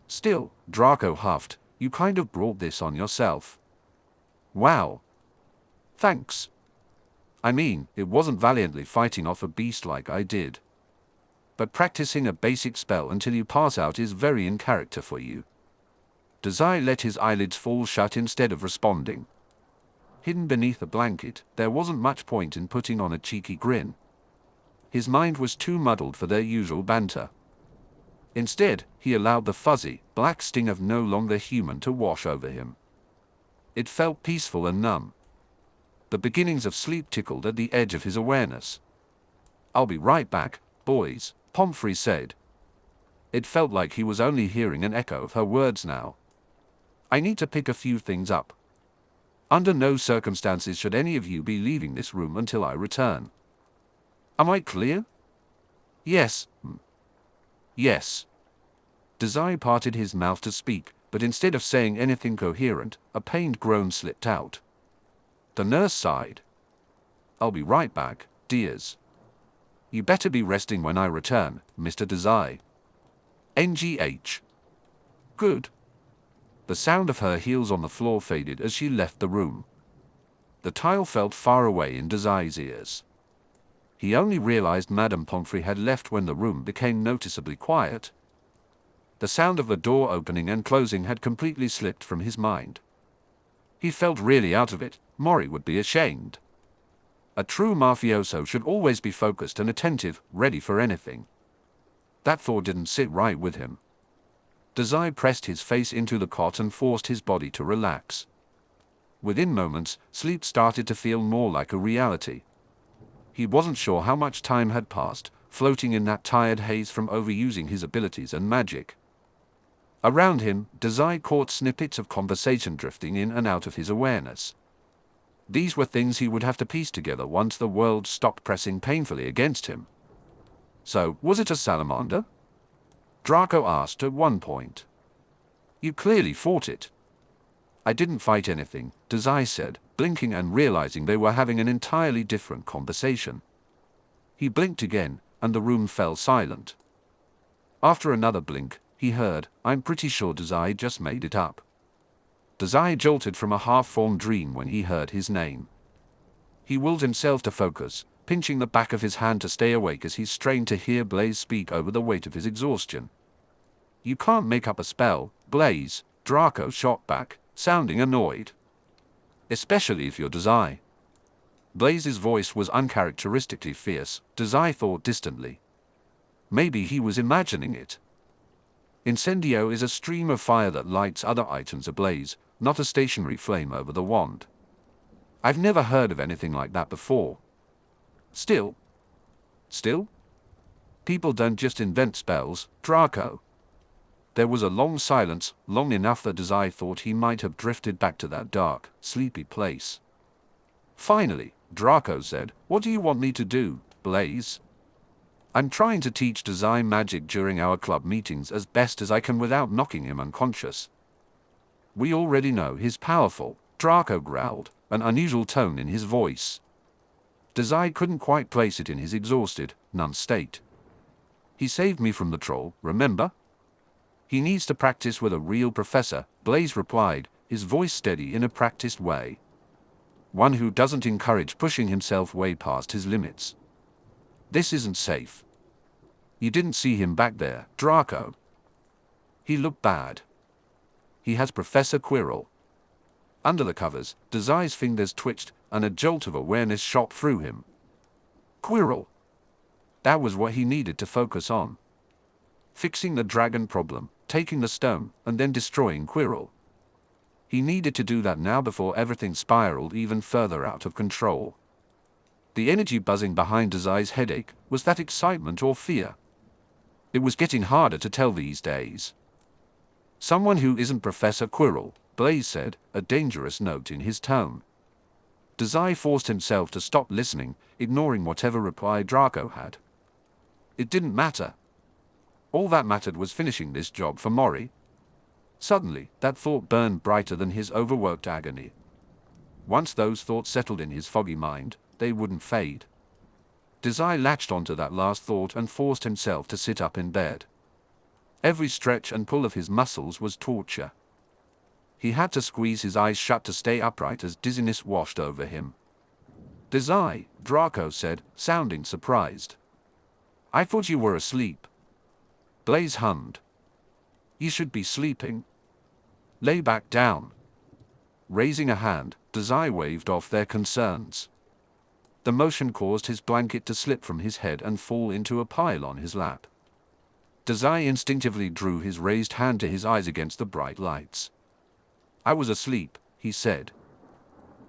"Still," Draco huffed, "you kind of brought this on yourself." "Wow. Thanks. I mean, it wasn't valiantly fighting off a beast like I did. But practicing a basic spell until you pass out is very in character for you." Dazai let his eyelids fall shut instead of responding. Hidden beneath a blanket, there wasn't much point in putting on a cheeky grin. His mind was too muddled for their usual banter. Instead, he allowed the fuzzy, black sting of no longer human to wash over him. It felt peaceful and numb. The beginnings of sleep tickled at the edge of his awareness. "I'll be right back, boys," Pomfrey said. It felt like he was only hearing an echo of her words now. I need to pick a few things up. Under no circumstances should any of you be leaving this room until I return. Am I clear? Yes. Yes. Dazai parted his mouth to speak, but instead of saying anything coherent, a pained groan slipped out. The nurse sighed. I'll be right back, dears. You better be resting when I return, Mr. Dazai. NGH. Good. The sound of her heels on the floor faded as she left the room. The tile felt far away in Dazai's ears. He only realized Madame Pomfrey had left when the room became noticeably quiet. The sound of the door opening and closing had completely slipped from his mind. He felt really out of it. Mori would be ashamed. A true mafioso should always be focused and attentive, ready for anything. That thought didn't sit right with him. Dazai pressed his face into the cot and forced his body to relax. Within moments, sleep started to feel more like a reality. He wasn't sure how much time had passed, floating in that tired haze from overusing his abilities and magic. Around him, Dazai caught snippets of conversation drifting in and out of his awareness. These were things he would have to piece together once the world stopped pressing painfully against him. So, was it a salamander? Draco asked at one point. You clearly fought it. I didn't fight anything, Dazai said, blinking and realizing they were having an entirely different conversation. He blinked again, and the room fell silent. After another blink, he heard, I'm pretty sure Dazai just made it up. Dazai jolted from a half-formed dream when he heard his name. He willed himself to focus, pinching the back of his hand to stay awake as he strained to hear Blaise speak over the weight of his exhaustion. You can't make up a spell, Blaise, Draco shot back, sounding annoyed. Especially if you're Dazai. Blaise's voice was uncharacteristically fierce, Dazai thought distantly. Maybe he was imagining it. Incendio is a stream of fire that lights other items ablaze, not a stationary flame over the wand. I've never heard of anything like that before. Still? People don't just invent spells, Draco. There was a long silence, long enough that Dazai thought he might have drifted back to that dark, sleepy place. Finally, Draco said, What do you want me to do, Blaise? I'm trying to teach Dazai magic during our club meetings as best as I can without knocking him unconscious. We already know he's powerful, Draco growled, an unusual tone in his voice. Dazai couldn't quite place it in his exhausted, numb state. He saved me from the troll, remember? He needs to practice with a real professor, Blaise replied, his voice steady in a practiced way. One who doesn't encourage pushing himself way past his limits. This isn't safe. You didn't see him back there, Draco. He looked bad. He has Professor Quirrell. Under the covers, Dazai's fingers twitched, and a jolt of awareness shot through him. Quirrell. That was what he needed to focus on. Fixing the dragon problem, taking the stone, and then destroying Quirrell. He needed to do that now before everything spiraled even further out of control. The energy buzzing behind Dazai's headache, was that excitement or fear? It was getting harder to tell these days. Someone who isn't Professor Quirrell, Blaise said, a dangerous note in his tone. Dazai forced himself to stop listening, ignoring whatever reply Draco had. It didn't matter. All that mattered was finishing this job for Mori. Suddenly, that thought burned brighter than his overworked agony. Once those thoughts settled in his foggy mind, they wouldn't fade. Dazai latched onto that last thought and forced himself to sit up in bed. Every stretch and pull of his muscles was torture. He had to squeeze his eyes shut to stay upright as dizziness washed over him. Dazai, Draco said, sounding surprised. I thought you were asleep. Blaise hummed. You should be sleeping. Lay back down. Raising a hand, Dazai waved off their concerns. The motion caused his blanket to slip from his head and fall into a pile on his lap. Dazai instinctively drew his raised hand to his eyes against the bright lights. I was asleep, he said.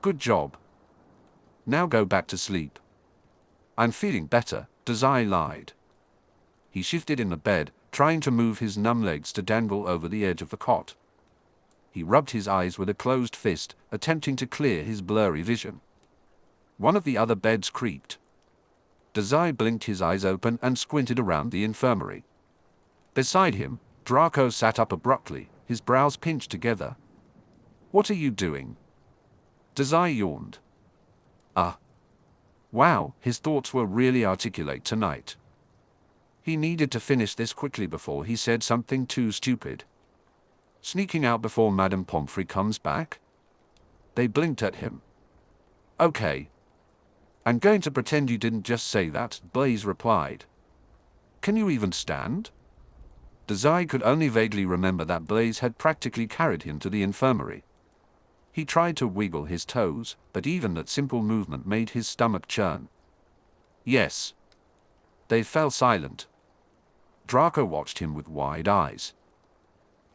Good job. Now go back to sleep. I'm feeling better, Dazai lied. He shifted in the bed, trying to move his numb legs to dangle over the edge of the cot. He rubbed his eyes with a closed fist, attempting to clear his blurry vision. One of the other beds creaked. Dazai blinked his eyes open and squinted around the infirmary. Beside him, Draco sat up abruptly, his brows pinched together. "What are you doing?" Dazai yawned. "Ah. Wow," his thoughts were really articulate tonight. He needed to finish this quickly before he said something too stupid. Sneaking out before Madame Pomfrey comes back? They blinked at him. "Okay. I'm going to pretend you didn't just say that," Blaise replied. "Can you even stand?" Dazai could only vaguely remember that Blaise had practically carried him to the infirmary. He tried to wiggle his toes, but even that simple movement made his stomach churn. "Yes." They fell silent. Draco watched him with wide eyes.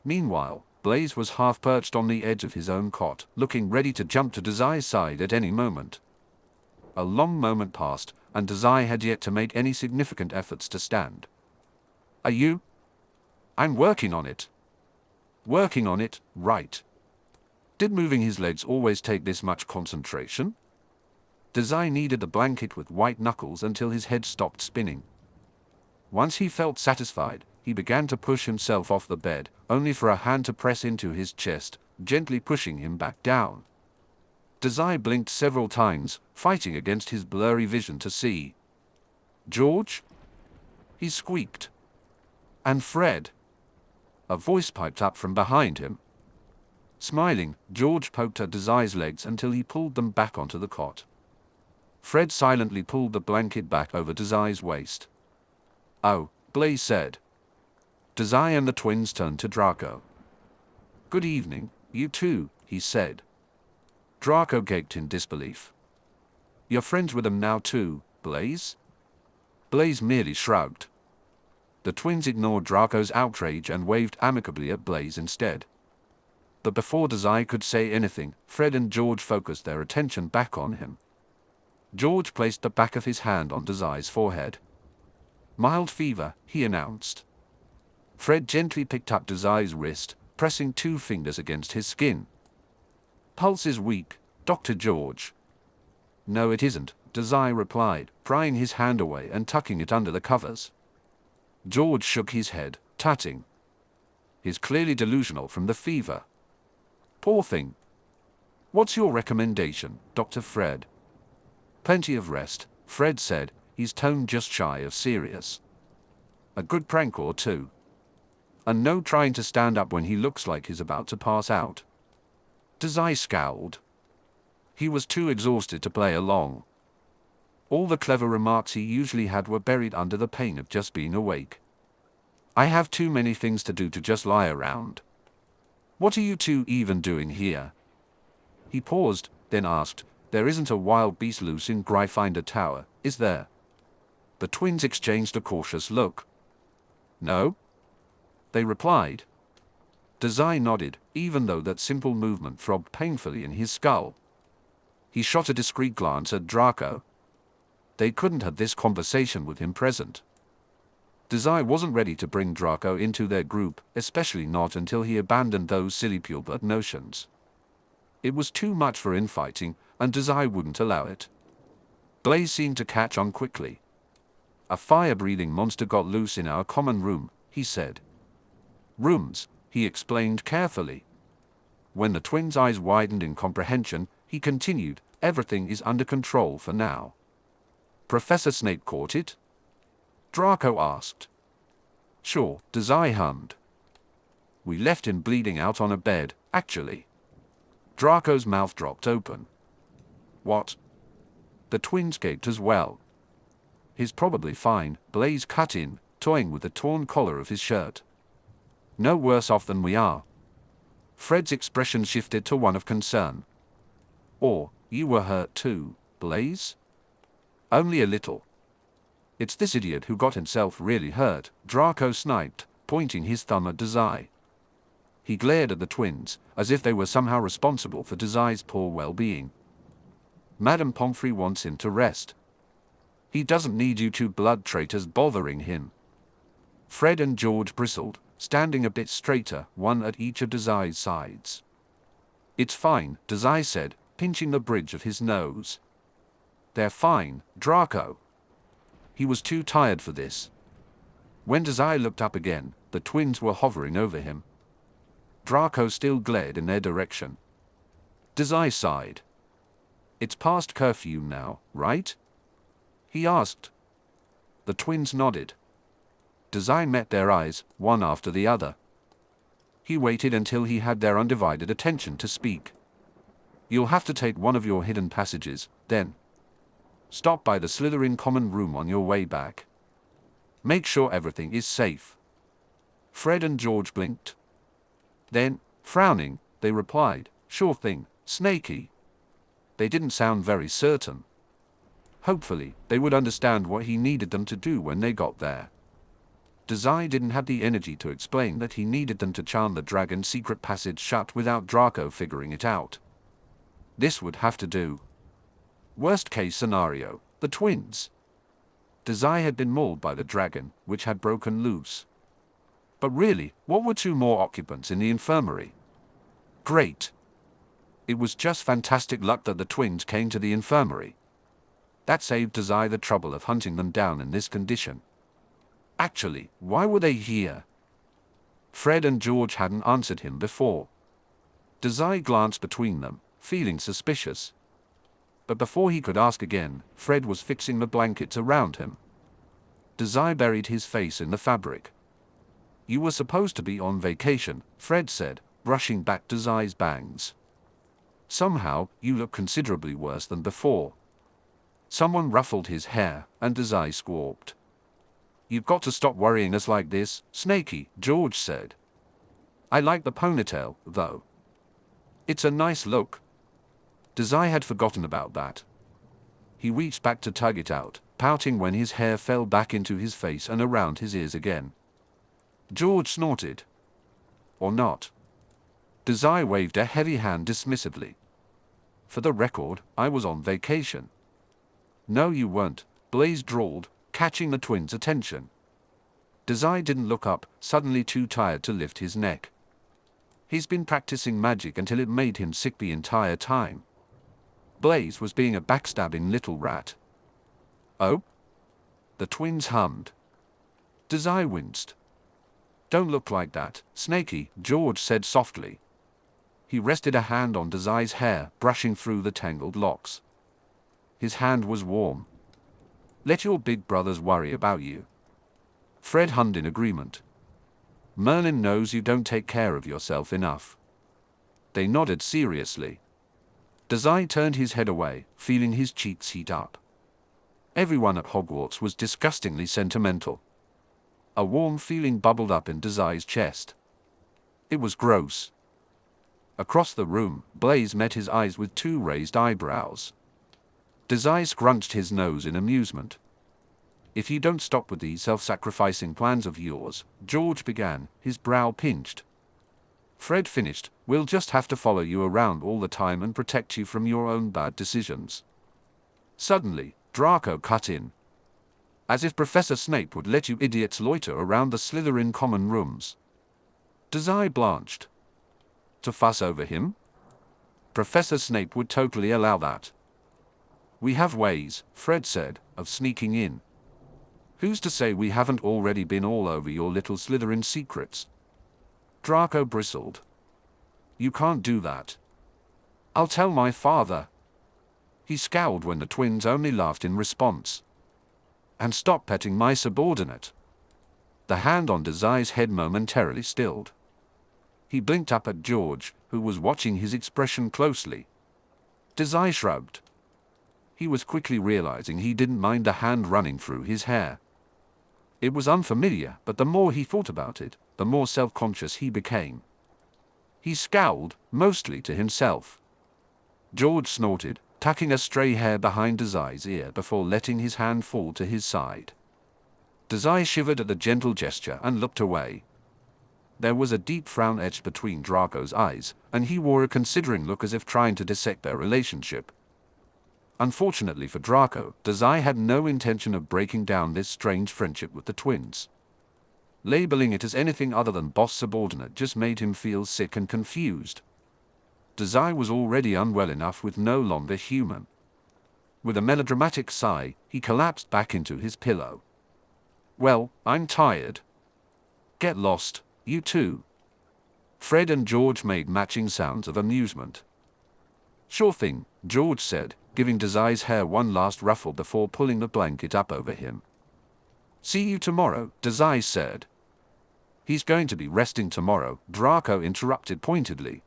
Meanwhile, Blaise was half perched on the edge of his own cot, looking ready to jump to Dazai's side at any moment. A long moment passed, and Dazai had yet to make any significant efforts to stand. "Are you?" "I'm working on it." "Working on it, right. Did moving his legs always take this much concentration?" Dazai kneaded the blanket with white knuckles until his head stopped spinning. Once he felt satisfied, he began to push himself off the bed, only for a hand to press into his chest, gently pushing him back down. Dazai blinked several times, fighting against his blurry vision to see. "George?" he squeaked. "And Fred?" A voice piped up from behind him. Smiling, George poked at Dazai's legs until he pulled them back onto the cot. Fred silently pulled the blanket back over Dazai's waist. "Oh," Blaise said. Dazai and the twins turned to Draco. "Good evening, you two," he said. Draco gaped in disbelief. "You're friends with them now too, Blaise?" Blaise merely shrugged. The twins ignored Draco's outrage and waved amicably at Blaise instead. But before Dazai could say anything, Fred and George focused their attention back on him. George placed the back of his hand on Dazai's forehead. "Mild fever," he announced. Fred gently picked up Dazai's wrist, pressing 2 fingers against his skin. "Pulse is weak, Dr. George." "No, it isn't," Dazai replied, prying his hand away and tucking it under the covers. George shook his head, tutting. "He's clearly delusional from the fever." "Poor thing. What's your recommendation, Dr. Fred?" "Plenty of rest," Fred said, his tone just shy of serious. "A good prank or two. And no trying to stand up when he looks like he's about to pass out." Dazai scowled. He was too exhausted to play along. All the clever remarks he usually had were buried under the pain of just being awake. "I have too many things to do to just lie around. What are you two even doing here?" He paused, then asked, "There isn't a wild beast loose in Gryffindor Tower, is there?" The twins exchanged a cautious look. "No?" they replied. Dazai nodded, even though that simple movement throbbed painfully in his skull. He shot a discreet glance at Draco. They couldn't have this conversation with him present. Dazai wasn't ready to bring Draco into their group, especially not until he abandoned those silly pure-blood notions. It was too much for infighting, and Dazai wouldn't allow it. Blaise seemed to catch on quickly. "A fire-breathing monster got loose in our common room," he said. "Rooms," he explained carefully. When the twins' eyes widened in comprehension, he continued, "Everything is under control for now." "Professor Snape caught it?" Draco asked. "Sure," Dazai hummed. "We left him bleeding out on a bed, actually." Draco's mouth dropped open. "What?" The twins gaped as well. "He's probably fine," Blaise cut in, toying with the torn collar of his shirt. "No worse off than we are." Fred's expression shifted to one of concern. "Or, you were hurt too, Blaise?" "Only a little." "It's this idiot who got himself really hurt," Draco sniped, pointing his thumb at Dazai. He glared at the twins, as if they were somehow responsible for Dazai's poor well-being. "Madame Pomfrey wants him to rest. He doesn't need you two blood traitors bothering him." Fred and George bristled, standing a bit straighter, one at each of Dazai's sides. It's fine, Dazai said, pinching the bridge of his nose. They're fine, Draco. He was too tired for this. When Dazai looked up again, the twins were hovering over him. Draco still glared in their direction. Dazai sighed. It's past curfew now, right? He asked. The twins nodded. Dazai met their eyes, one after the other. He waited until he had their undivided attention to speak. You'll have to take one of your hidden passages, then. Stop by the Slytherin common room on your way back. Make sure everything is safe. Fred and George blinked. Then, frowning, they replied, sure thing, Snaky. They didn't sound very certain. Hopefully, they would understand what he needed them to do when they got there. Dazai didn't have the energy to explain that he needed them to charm the dragon's secret passage shut without Draco figuring it out. This would have to do. Worst case scenario, the twins. Dazai had been mauled by the dragon, which had broken loose. But really, what were two more occupants in the infirmary? Great. It was just fantastic luck that the twins came to the infirmary. That saved Dazai the trouble of hunting them down in this condition. Actually, why were they here? Fred and George hadn't answered him before. Dazai glanced between them, feeling suspicious. But before he could ask again, Fred was fixing the blankets around him. Dazai buried his face in the fabric. You were supposed to be on vacation, Fred said, brushing back Dazai's bangs. Somehow, you look considerably worse than before. Someone ruffled his hair, and Dazai squawked. You've got to stop worrying us like this, Snaky, George said. I like the ponytail, though. It's a nice look. Dazai had forgotten about that. He reached back to tug it out, pouting when his hair fell back into his face and around his ears again. George snorted. Or not. Dazai waved a heavy hand dismissively. For the record, I was on vacation. No, you weren't, Blaise drawled, catching the twins' attention. Dazai didn't look up, suddenly too tired to lift his neck. He's been practicing magic until it made him sick the entire time. Blaise was being a backstabbing little rat. Oh? The twins hummed. Dazai winced. Don't look like that, Snaky, George said softly. He rested a hand on Dazai's hair, brushing through the tangled locks. His hand was warm. Let your big brothers worry about you. Fred hummed in agreement. Merlin knows you don't take care of yourself enough. They nodded seriously. Dazai turned his head away, feeling his cheeks heat up. Everyone at Hogwarts was disgustingly sentimental. A warm feeling bubbled up in Dazai's chest. It was gross. Across the room, Blaise met his eyes with two raised eyebrows. Dazai scrunched his nose in amusement. If you don't stop with these self-sacrificing plans of yours, George began, his brow pinched. Fred finished, we'll just have to follow you around all the time and protect you from your own bad decisions. Suddenly, Draco cut in. As if Professor Snape would let you idiots loiter around the Slytherin common rooms. Dazai blanched. To fuss over him? Professor Snape would totally allow that. We have ways, Fred said, of sneaking in. Who's to say we haven't already been all over your little Slytherin secrets? Draco bristled. You can't do that. I'll tell my father. He scowled when the twins only laughed in response. And stop petting my subordinate. The hand on Dazai's head momentarily stilled. He blinked up at George, who was watching his expression closely. Dazai shrugged. He was quickly realizing he didn't mind the hand running through his hair. It was unfamiliar, but the more he thought about it, the more self-conscious he became. He scowled, mostly to himself. George snorted, tucking a stray hair behind Dazai's ear before letting his hand fall to his side. Dazai shivered at the gentle gesture and looked away. There was a deep frown etched between Draco's eyes, and he wore a considering look as if trying to dissect their relationship. Unfortunately for Draco, Dazai had no intention of breaking down this strange friendship with the twins. Labeling it as anything other than boss subordinate just made him feel sick and confused. Dazai was already unwell enough with no longer human. With a melodramatic sigh, he collapsed back into his pillow. Well, I'm tired. Get lost, you two. Fred and George made matching sounds of amusement. Sure thing, George said, giving Dazai's hair one last ruffle before pulling the blanket up over him. See you tomorrow, Dazai said. He's going to be resting tomorrow, Draco interrupted pointedly.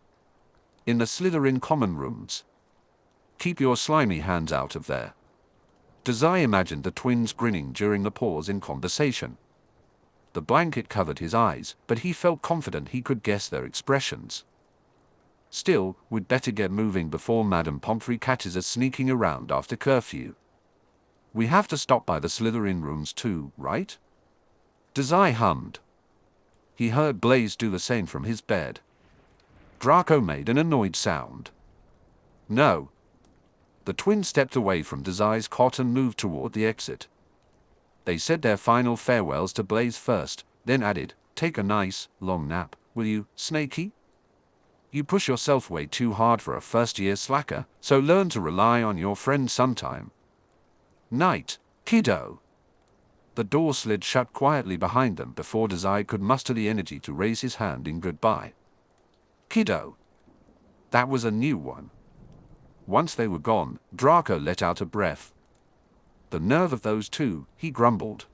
In the Slytherin common rooms. Keep your slimy hands out of there. Dazai imagined the twins grinning during the pause in conversation. The blanket covered his eyes, but he felt confident he could guess their expressions. Still, we'd better get moving before Madame Pomfrey catches us sneaking around after curfew. We have to stop by the Slytherin rooms too, right? Dazai hummed. He heard Blaise do the same from his bed. Draco made an annoyed sound. No. The twins stepped away from Dazai's cot and moved toward the exit. They said their final farewells to Blaise first, then added, "Take a nice, long nap, will you, Snakey? You push yourself way too hard for a first-year slacker, so learn to rely on your friends sometime." Night, kiddo. The door slid shut quietly behind them before Dazai could muster the energy to raise his hand in goodbye. Kiddo. That was a new one. Once they were gone, Draco let out a breath. The nerve of those two, he grumbled.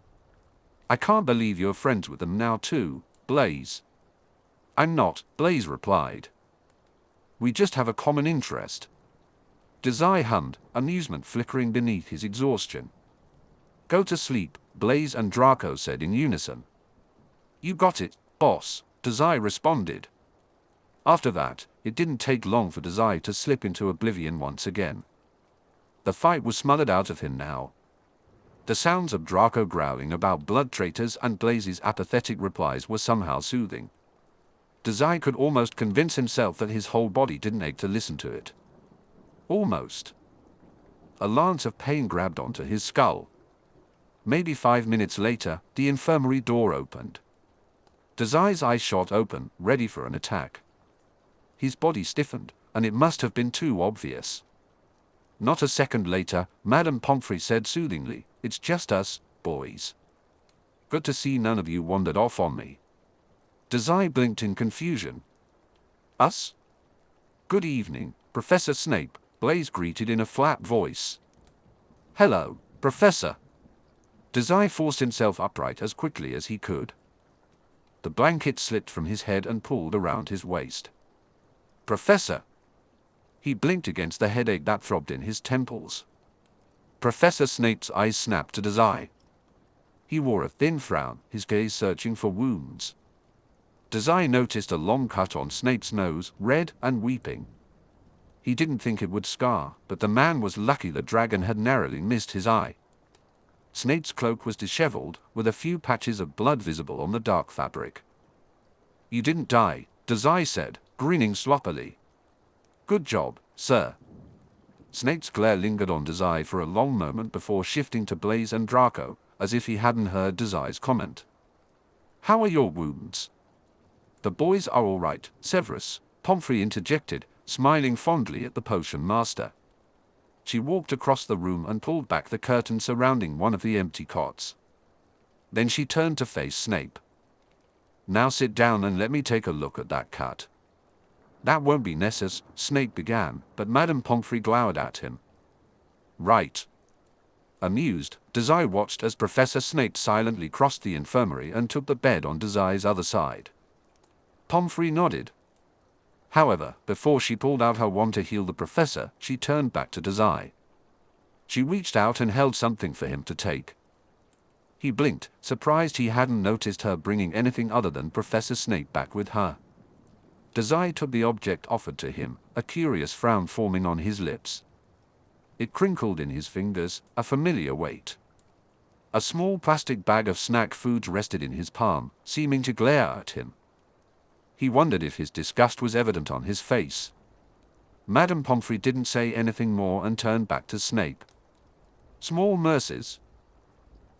I can't believe you're friends with them now too, Blaise. I'm not, Blaise replied. We just have a common interest. Dazai hummed, amusement flickering beneath his exhaustion. Go to sleep, Blaise and Draco said in unison. You got it, boss, Dazai responded. After that, it didn't take long for Dazai to slip into oblivion once again. The fight was smothered out of him now. The sounds of Draco growling about blood traitors and Blaise's apathetic replies were somehow soothing. Dazai could almost convince himself that his whole body didn't ache to listen to it. Almost. A lance of pain grabbed onto his skull. Maybe 5 minutes later, the infirmary door opened. Dazai's eyes shot open, ready for an attack. His body stiffened, and it must have been too obvious. Not a second later, Madame Pomfrey said soothingly, "It's just us, boys. Good to see none of you wandered off on me." Dazai blinked in confusion. Us? Good evening, Professor Snape, Blaise greeted in a flat voice. Hello, Professor. Dazai forced himself upright as quickly as he could. The blanket slipped from his head and pulled around his waist. Professor. He blinked against the headache that throbbed in his temples. Professor Snape's eyes snapped to Dazai. He wore a thin frown, his gaze searching for wounds. Dazai noticed a long cut on Snape's nose, red and weeping. He didn't think it would scar, but the man was lucky the dragon had narrowly missed his eye. Snape's cloak was disheveled, with a few patches of blood visible on the dark fabric. You didn't die, Dazai said, grinning sloppily. Good job, sir. Snape's glare lingered on Dazai for a long moment before shifting to Blaise and Draco, as if he hadn't heard Dazai's comment. How are your wounds? The boys are all right, Severus, Pomfrey interjected, smiling fondly at the potion master. She walked across the room and pulled back the curtain surrounding one of the empty cots. Then she turned to face Snape. Now sit down and let me take a look at that cut. That won't be necessary, Snape began, but Madame Pomfrey glowered at him. Right. Amused, Dazai watched as Professor Snape silently crossed the infirmary and took the bed on Dazai's other side. Pomfrey nodded. However, before she pulled out her wand to heal the professor, she turned back to Dazai. She reached out and held something for him to take. He blinked, surprised he hadn't noticed her bringing anything other than Professor Snape back with her. Dazai took the object offered to him, a curious frown forming on his lips. It crinkled in his fingers, a familiar weight. A small plastic bag of snack foods rested in his palm, seeming to glare at him. He wondered if his disgust was evident on his face. Madame Pomfrey didn't say anything more and turned back to Snape. Small mercies.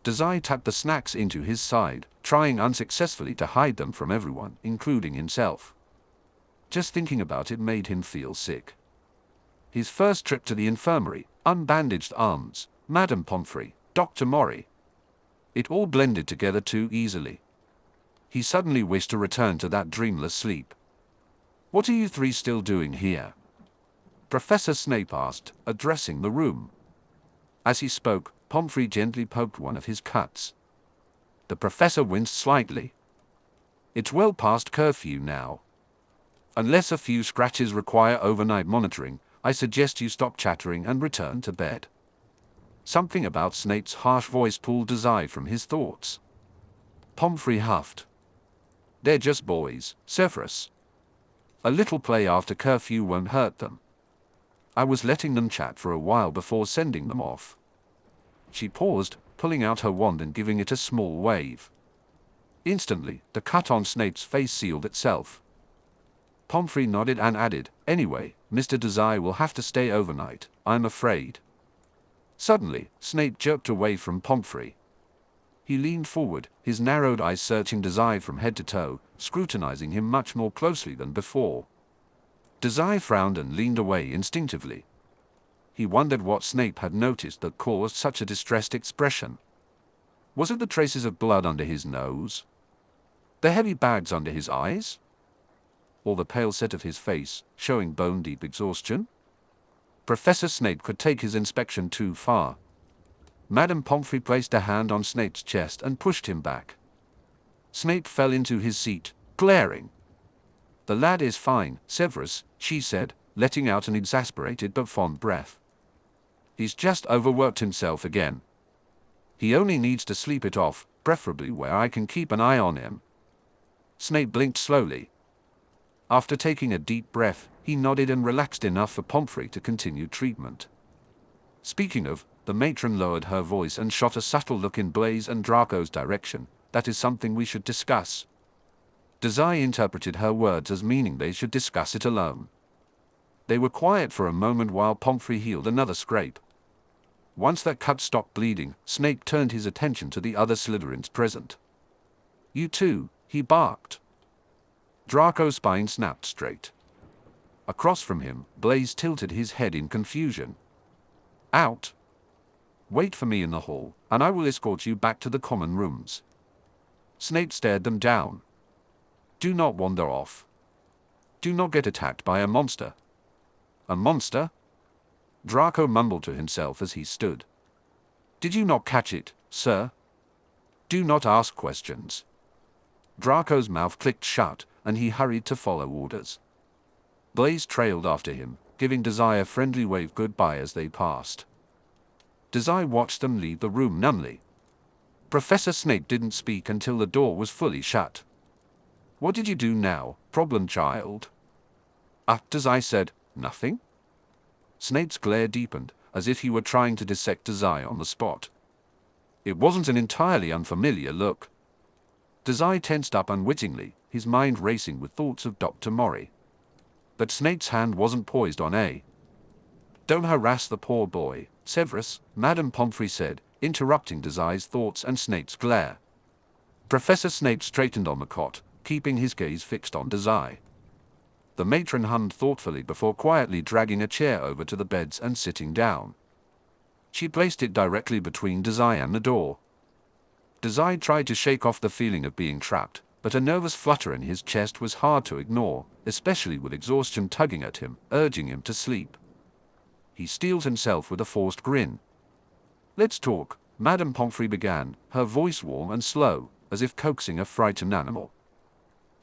Dazai tapped the snacks into his side, trying unsuccessfully to hide them from everyone, including himself. Just thinking about it made him feel sick. His first trip to the infirmary, unbandaged arms, Madame Pomfrey, Dr. Mori. It all blended together too easily. He suddenly wished to return to that dreamless sleep. "What are you three still doing here?" Professor Snape asked, addressing the room. As he spoke, Pomfrey gently poked one of his cuts. The professor winced slightly. "It's well past curfew now. Unless a few scratches require overnight monitoring, I suggest you stop chattering and return to bed." Something about Snape's harsh voice pulled Dazai from his thoughts. Pomfrey huffed. "They're just boys, Severus. A little play after curfew won't hurt them. I was letting them chat for a while before sending them off." She paused, pulling out her wand and giving it a small wave. Instantly, the cut on Snape's face sealed itself. Pomfrey nodded and added, "Anyway, Mr. Dazai will have to stay overnight, I'm afraid." Suddenly, Snape jerked away from Pomfrey. He leaned forward, his narrowed eyes searching Dazai from head to toe, scrutinizing him much more closely than before. Dazai frowned and leaned away instinctively. He wondered what Snape had noticed that caused such a distressed expression. Was it the traces of blood under his nose? The heavy bags under his eyes? Or the pale set of his face, showing bone-deep exhaustion? Professor Snape could take his inspection too far. Madame Pomfrey placed a hand on Snape's chest and pushed him back. Snape fell into his seat, glaring. "The lad is fine, Severus," she said, letting out an exasperated but fond breath. "He's just overworked himself again. He only needs to sleep it off, preferably where I can keep an eye on him." Snape blinked slowly. After taking a deep breath, he nodded and relaxed enough for Pomfrey to continue treatment. "Speaking of," the matron lowered her voice and shot a subtle look in Blaise and Draco's direction, "that is something we should discuss." Dazai interpreted her words as meaning they should discuss it alone. They were quiet for a moment while Pomfrey healed another scrape. Once that cut stopped bleeding, Snape turned his attention to the other Slytherins present. "You too," he barked. Draco's spine snapped straight. Across from him, Blaise tilted his head in confusion. "Out. Wait for me in the hall, and I will escort you back to the common rooms." Snape stared them down. "Do not wander off. Do not get attacked by a monster." "A monster?" Draco mumbled to himself as he stood. "Did you not catch it, sir? Do not ask questions." Draco's mouth clicked shut, and he hurried to follow orders. Blaise trailed after him, giving Dazai a friendly wave goodbye as they passed. Dazai watched them leave the room numbly. Professor Snape didn't speak until the door was fully shut. "What did you do now, problem child?" Dazai said, "Nothing." Snape's glare deepened, as if he were trying to dissect Dazai on the spot. It wasn't an entirely unfamiliar look. Dazai tensed up unwittingly, his mind racing with thoughts of Dr. Mori. But Snape's hand wasn't poised on A. "Don't harass the poor boy, Severus," Madame Pomfrey said, interrupting Dazai's thoughts and Snape's glare. Professor Snape straightened on the cot, keeping his gaze fixed on Dazai. The matron hummed thoughtfully before quietly dragging a chair over to the beds and sitting down. She placed it directly between Dazai and the door. Dazai tried to shake off the feeling of being trapped, but a nervous flutter in his chest was hard to ignore, especially with exhaustion tugging at him, urging him to sleep. He steeled himself with a forced grin. "Let's talk," Madame Pomfrey began, her voice warm and slow, as if coaxing a frightened animal.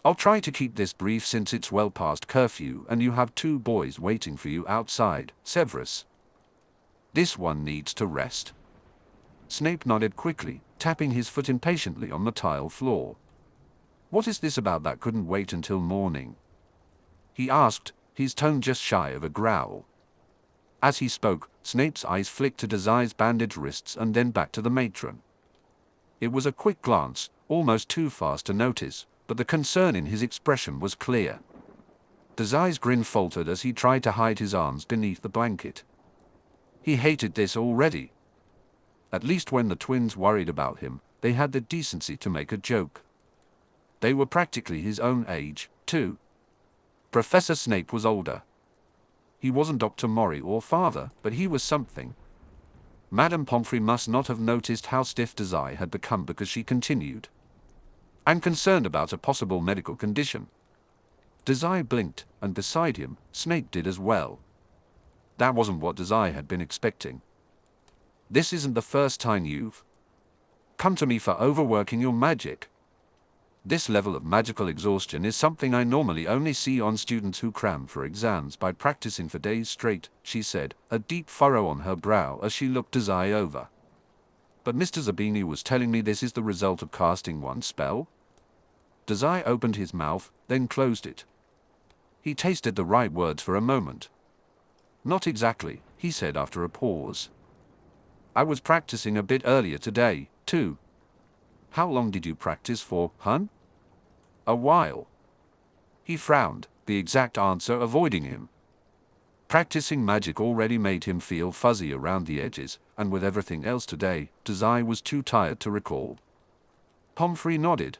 "I'll try to keep this brief since it's well past curfew and you have two boys waiting for you outside, Severus. This one needs to rest." Snape nodded quickly, tapping his foot impatiently on the tile floor. "What is this about that couldn't wait until morning?" he asked, his tone just shy of a growl. As he spoke, Snape's eyes flicked to Dazai's bandaged wrists and then back to the matron. It was a quick glance, almost too fast to notice, but the concern in his expression was clear. Dazai's grin faltered as he tried to hide his arms beneath the blanket. He hated this already. At least when the twins worried about him, they had the decency to make a joke. They were practically his own age, too. Professor Snape was older. He wasn't Dr. Mori or father, but he was something. Madame Pomfrey must not have noticed how stiff Dazai had become because she continued. "I'm concerned about a possible medical condition." Dazai blinked, and beside him, Snape did as well. That wasn't what Dazai had been expecting. "This isn't the first time you've come to me for overworking your magic. This level of magical exhaustion is something I normally only see on students who cram for exams by practicing for days straight," she said, a deep furrow on her brow as she looked Dazai over. "But Mr. Zabini was telling me this is the result of casting one spell?" Dazai opened his mouth, then closed it. He tasted the right words for a moment. "Not exactly," he said after a pause. "I was practicing a bit earlier today, too." "How long did you practice for, hun?" "A while." He frowned, the exact answer avoiding him. Practicing magic already made him feel fuzzy around the edges, and with everything else today, Dazai was too tired to recall. Pomfrey nodded.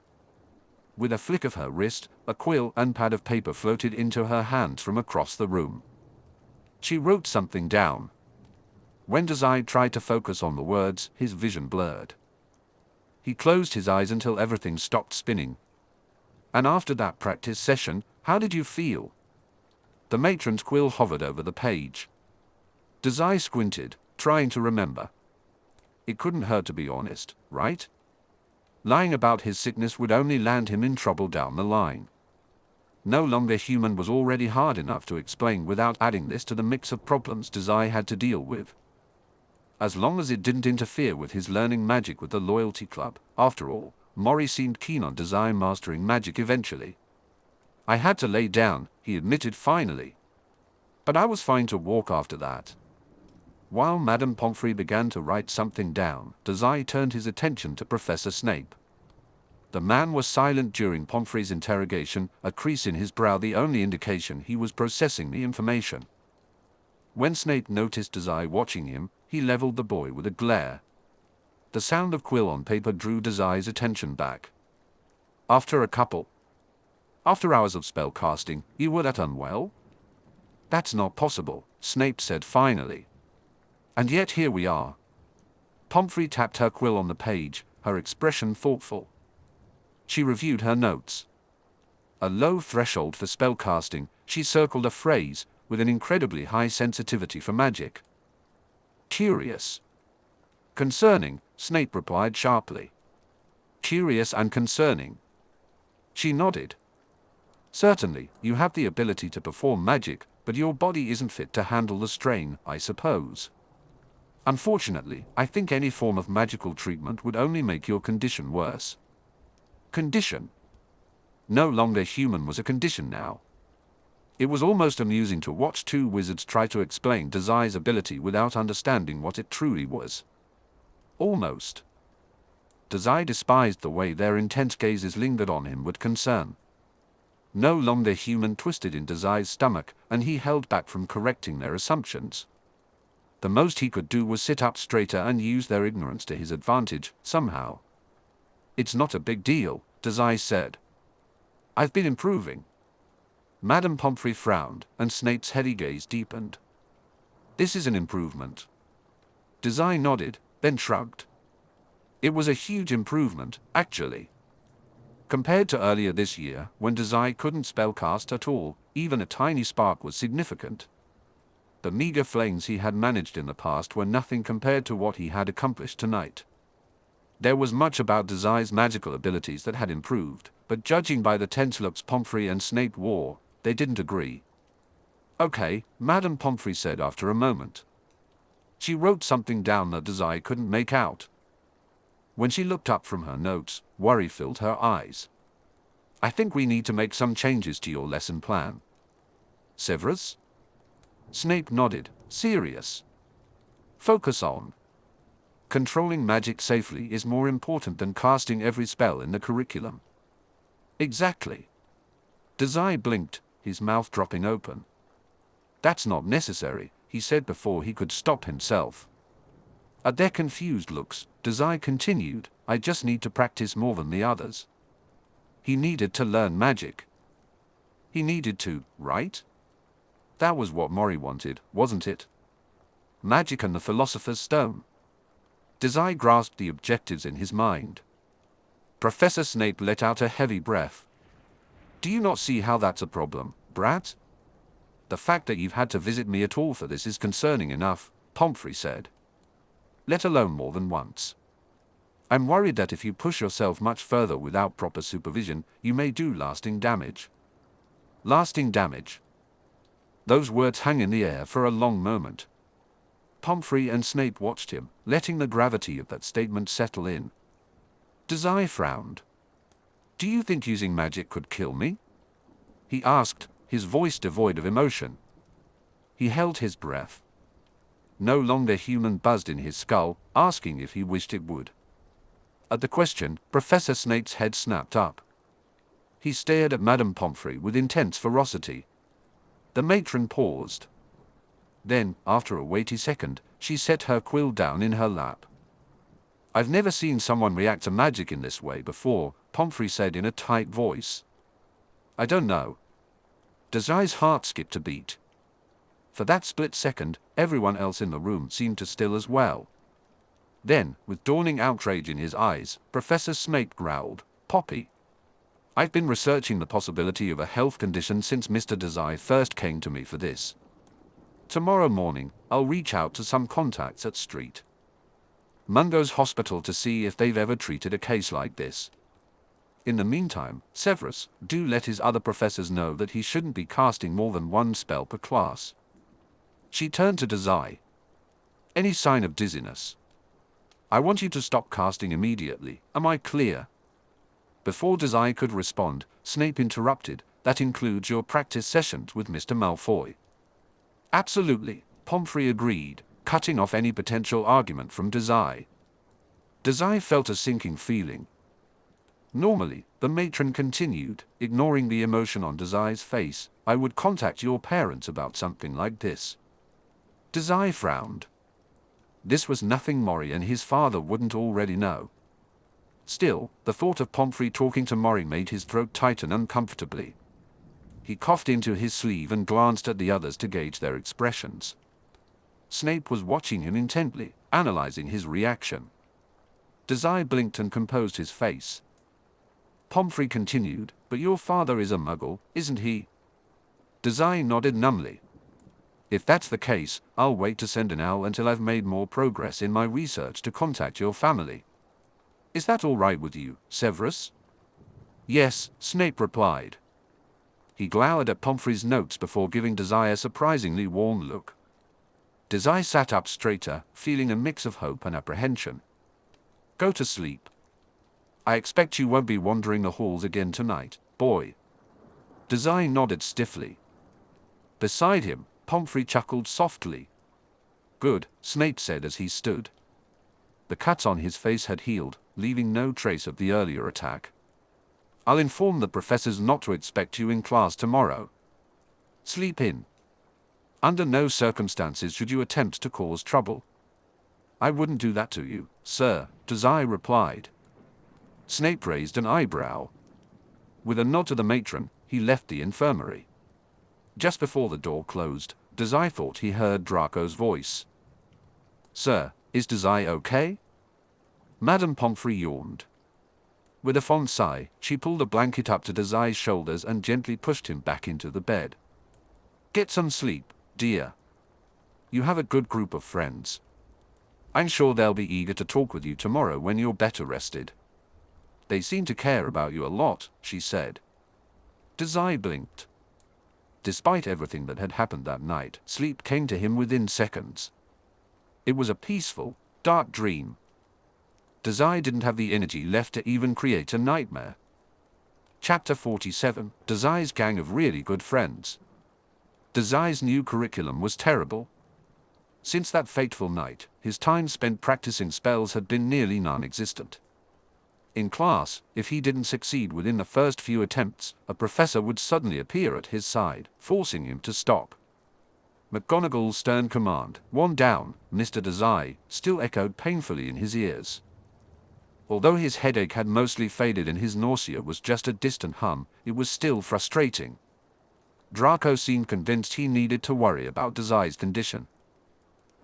With a flick of her wrist, a quill and pad of paper floated into her hands from across the room. She wrote something down. When Dazai tried to focus on the words, his vision blurred. He closed his eyes until everything stopped spinning. "And after that practice session, how did you feel?" The matron's quill hovered over the page. Dazai squinted, trying to remember. It couldn't hurt to be honest, right? Lying about his sickness would only land him in trouble down the line. No longer human was already hard enough to explain without adding this to the mix of problems Dazai had to deal with. As long as it didn't interfere with his learning magic with the Loyalty Club, after all, Mori seemed keen on Dazai mastering magic eventually. "I had to lay down," he admitted finally. "But I was fine to walk after that." While Madame Pomfrey began to write something down, Dazai turned his attention to Professor Snape. The man was silent during Pomfrey's interrogation, a crease in his brow the only indication he was processing the information. When Snape noticed Dazai watching him, he leveled the boy with a glare. The sound of quill on paper drew Dazai's attention back. After hours of spell casting, you were that unwell?" "That's not possible," Snape said finally. "And yet here we are." Pomfrey tapped her quill on the page, her expression thoughtful. She reviewed her notes. A low threshold for spell casting, she circled a phrase, with an incredibly high sensitivity for magic. "Curious." "Concerning," Snape replied sharply. "Curious and concerning." She nodded. "Certainly, you have the ability to perform magic, but your body isn't fit to handle the strain, I suppose. Unfortunately, I think any form of magical treatment would only make your condition worse." Condition? No longer human was a condition now. It was almost amusing to watch two wizards try to explain Dazai's ability without understanding what it truly was. Almost. Dazai despised the way their intense gazes lingered on him with concern. No longer human twisted in Dazai's stomach, and he held back from correcting their assumptions. The most he could do was sit up straighter and use their ignorance to his advantage, somehow. "It's not a big deal," Dazai said. "I've been improving." Madame Pomfrey frowned, and Snape's heady gaze deepened. "This is an improvement." Dazai nodded, then shrugged. It was a huge improvement, actually. Compared to earlier this year, when Dazai couldn't spellcast at all, even a tiny spark was significant. The meager flames he had managed in the past were nothing compared to what he had accomplished tonight. There was much about Dazai's magical abilities that had improved, but judging by the tense looks Pomfrey and Snape wore, they didn't agree. "Okay," Madame Pomfrey said after a moment. She wrote something down that Dazai couldn't make out. When she looked up from her notes, worry filled her eyes. "I think we need to make some changes to your lesson plan." "Severus?" Snape nodded, serious. "Focus on controlling magic safely is more important than casting every spell in the curriculum." "Exactly." Dazai blinked, his mouth dropping open. "That's not necessary," he said before he could stop himself. At their confused looks, Dazai continued, "I just need to practice more than the others." He needed to learn magic. He needed to, right? That was what Mori wanted, wasn't it? Magic and the Philosopher's Stone. Dazai grasped the objectives in his mind. Professor Snape let out a heavy breath. Do you not see how that's a problem, brat? The fact that you've had to visit me at all for this is concerning enough, Pomfrey said. Let alone more than once. I'm worried that if you push yourself much further without proper supervision, you may do lasting damage. Lasting damage. Those words hung in the air for a long moment. Pomfrey and Snape watched him, letting the gravity of that statement settle in. Dazai frowned. Do you think using magic could kill me? He asked, his voice devoid of emotion. He held his breath. No longer human buzzed in his skull, asking if he wished it would. At the question, Professor Snape's head snapped up. He stared at Madame Pomfrey with intense ferocity. The matron paused. Then, after a weighty second, she set her quill down in her lap. I've never seen someone react to magic in this way before, Pomfrey said in a tight voice. I don't know. Dazai's heart skipped a beat. For that split second, everyone else in the room seemed to still as well. Then, with dawning outrage in his eyes, Professor Snape growled, Poppy. I've been researching the possibility of a health condition since Mr. Dazai first came to me for this. Tomorrow morning, I'll reach out to some contacts at St. Mungo's hospital to see if they've ever treated a case like this. In the meantime, Severus, do let his other professors know that he shouldn't be casting more than one spell per class. She turned to Dazai. Any sign of dizziness? I want you to stop casting immediately, am I clear? Before Dazai could respond, Snape interrupted, that includes your practice sessions with Mr. Malfoy. Absolutely, Pomfrey agreed, cutting off any potential argument from Dazai. Dazai felt a sinking feeling. Normally, the matron continued, ignoring the emotion on Dazai's face, I would contact your parents about something like this. Dazai frowned. This was nothing Mori and his father wouldn't already know. Still, the thought of Pomfrey talking to Mori made his throat tighten uncomfortably. He coughed into his sleeve and glanced at the others to gauge their expressions. Snape was watching him intently, analyzing his reaction. Dazai blinked and composed his face. Pomfrey continued, but your father is a muggle, isn't he? Dazai nodded numbly. If that's the case, I'll wait to send an owl until I've made more progress in my research to contact your family. Is that all right with you, Severus? Yes, Snape replied. He glowered at Pomfrey's notes before giving Dazai a surprisingly warm look. Dazai sat up straighter, feeling a mix of hope and apprehension. Go to sleep. I expect you won't be wandering the halls again tonight, boy. Dazai nodded stiffly. Beside him, Pomfrey chuckled softly. Good, Snape said as he stood. The cuts on his face had healed, leaving no trace of the earlier attack. I'll inform the professors not to expect you in class tomorrow. Sleep in. Under no circumstances should you attempt to cause trouble. I wouldn't do that to you, sir, Dazai replied. Snape raised an eyebrow. With a nod to the matron, he left the infirmary. Just before the door closed, Dazai thought he heard Draco's voice. Sir, is Dazai okay? Madame Pomfrey yawned. With a fond sigh, she pulled a blanket up to Dazai's shoulders and gently pushed him back into the bed. Get some sleep, dear. You have a good group of friends. I'm sure they'll be eager to talk with you tomorrow when you're better rested. They seem to care about you a lot, she said. Dazai blinked. Despite everything that had happened that night, sleep came to him within seconds. It was a peaceful, dark dream. Dazai didn't have the energy left to even create a nightmare. Chapter 47, Dazai's gang of really good friends. Dazai's new curriculum was terrible. Since that fateful night, his time spent practicing spells had been nearly non-existent. In class, if he didn't succeed within the first few attempts, a professor would suddenly appear at his side, forcing him to stop. McGonagall's stern command, "One down, Mr. Dazai," still echoed painfully in his ears. Although his headache had mostly faded and his nausea was just a distant hum, it was still frustrating. Draco seemed convinced he needed to worry about Dazai's condition.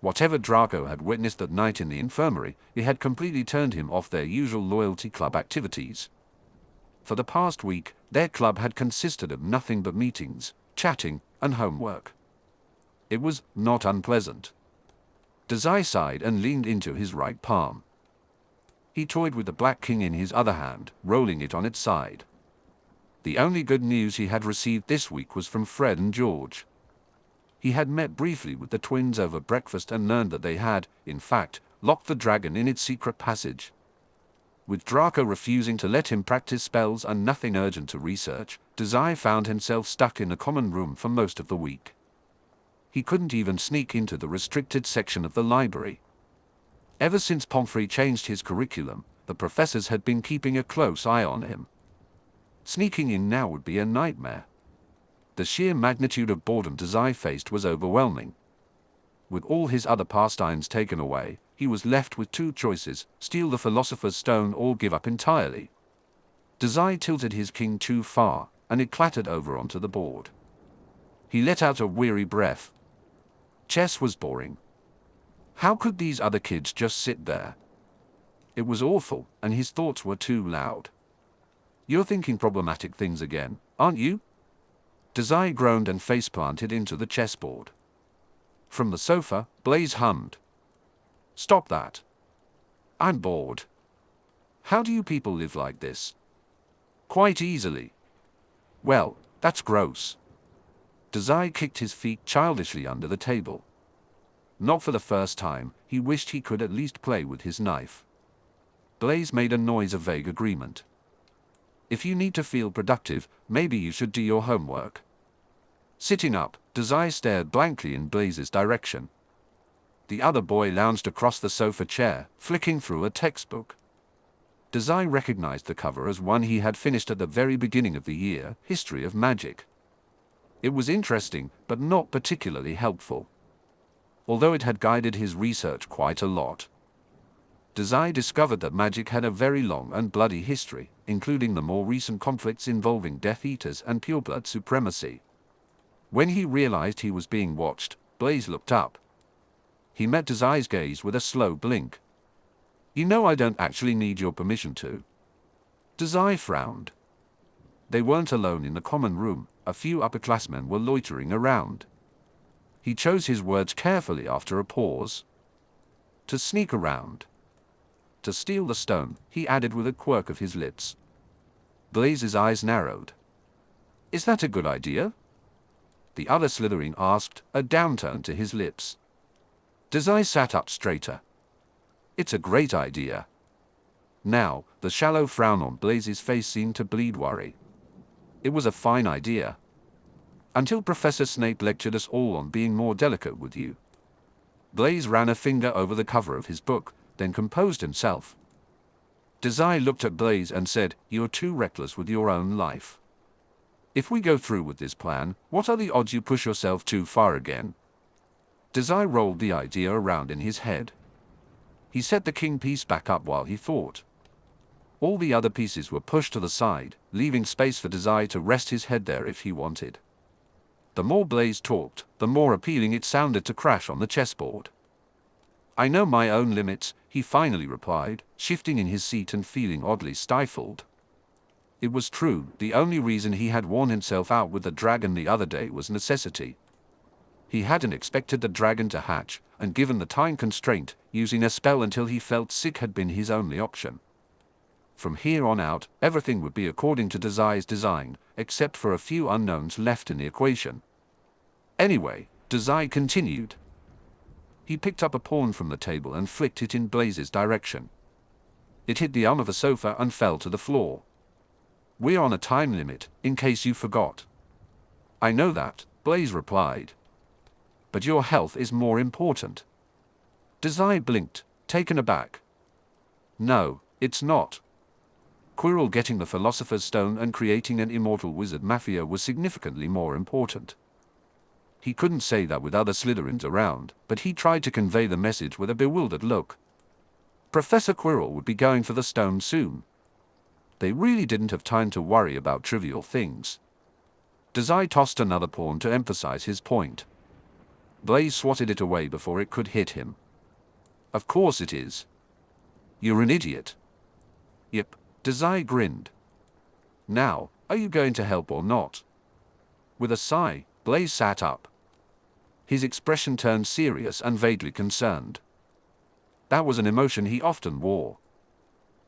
Whatever Draco had witnessed that night in the infirmary, it had completely turned him off their usual loyalty club activities. For the past week, their club had consisted of nothing but meetings, chatting, and homework. It was not unpleasant. Dazai sighed and leaned into his right palm. He toyed with the Black King in his other hand, rolling it on its side. The only good news he had received this week was from Fred and George. He had met briefly with the twins over breakfast and learned that they had, in fact, locked the dragon in its secret passage. With Draco refusing to let him practice spells and nothing urgent to research, Dazai found himself stuck in a common room for most of the week. He couldn't even sneak into the restricted section of the library. Ever since Pomfrey changed his curriculum, the professors had been keeping a close eye on him. Sneaking in now would be a nightmare. The sheer magnitude of boredom Dazai faced was overwhelming. With all his other pastimes taken away, he was left with two choices: steal the Philosopher's Stone or give up entirely. Dazai tilted his king too far, and it clattered over onto the board. He let out a weary breath. Chess was boring. How could these other kids just sit there? It was awful, and his thoughts were too loud. "You're thinking problematic things again, aren't you?" Dazai groaned and face-planted into the chessboard. From the sofa, Blaise hummed. "Stop that. I'm bored. How do you people live like this?" "Quite easily." "Well, that's gross." Dazai kicked his feet childishly under the table. Not for the first time, he wished he could at least play with his knife. Blaise made a noise of vague agreement. "If you need to feel productive, maybe you should do your homework." Sitting up, Dazai stared blankly in Blaise's direction. The other boy lounged across the sofa chair, flicking through a textbook. Dazai recognized the cover as one he had finished at the very beginning of the year, History of Magic. It was interesting, but not particularly helpful. Although it had guided his research quite a lot. Dazai discovered that magic had a very long and bloody history, including the more recent conflicts involving Death Eaters and pureblood supremacy. When he realized he was being watched, Blaise looked up. He met Dazai's gaze with a slow blink. "You know I don't actually need your permission to." Dazai frowned. They weren't alone in the common room, a few upperclassmen were loitering around. He chose his words carefully after a pause. "To sneak around. To steal the stone," he added with a quirk of his lips. Blaise's eyes narrowed. "Is that a good idea?" the other Slytherin asked, a downturn to his lips. Dazai sat up straighter. "It's a great idea." Now, the shallow frown on Blaise's face seemed to bleed worry. It was a fine idea. Until Professor Snape lectured us all on being more delicate with you. Blaise ran a finger over the cover of his book, then composed himself. Dazai looked at Blaise and said, "You're too reckless with your own life. If we go through with this plan, what are the odds you push yourself too far again?" Dazai rolled the idea around in his head. He set the king piece back up while he thought. All the other pieces were pushed to the side, leaving space for Dazai to rest his head there if he wanted. The more Blaise talked, the more appealing it sounded to crash on the chessboard. "I know my own limits," he finally replied, shifting in his seat and feeling oddly stifled. It was true, the only reason he had worn himself out with the dragon the other day was necessity. He hadn't expected the dragon to hatch, and given the time constraint, using a spell until he felt sick had been his only option. From here on out, everything would be according to Dazai's design, except for a few unknowns left in the equation. Anyway, Dazai continued. He picked up a pawn from the table and flicked it in Blaise's direction. It hit the arm of the sofa and fell to the floor. "We're on a time limit, in case you forgot." "I know that," Blaise replied. "But your health is more important." Dazai blinked, taken aback. "No, it's not. Quirrell getting the Philosopher's Stone and creating an immortal wizard mafia was significantly more important." He couldn't say that with other Slytherins around, but he tried to convey the message with a bewildered look. Professor Quirrell would be going for the stone soon. They really didn't have time to worry about trivial things. Dazai tossed another pawn to emphasize his point. Blaise swatted it away before it could hit him. Of course it is. You're an idiot. Yep, Dazai grinned. Now, are you going to help or not? With a sigh, Blaise sat up. His expression turned serious and vaguely concerned. That was an emotion he often wore.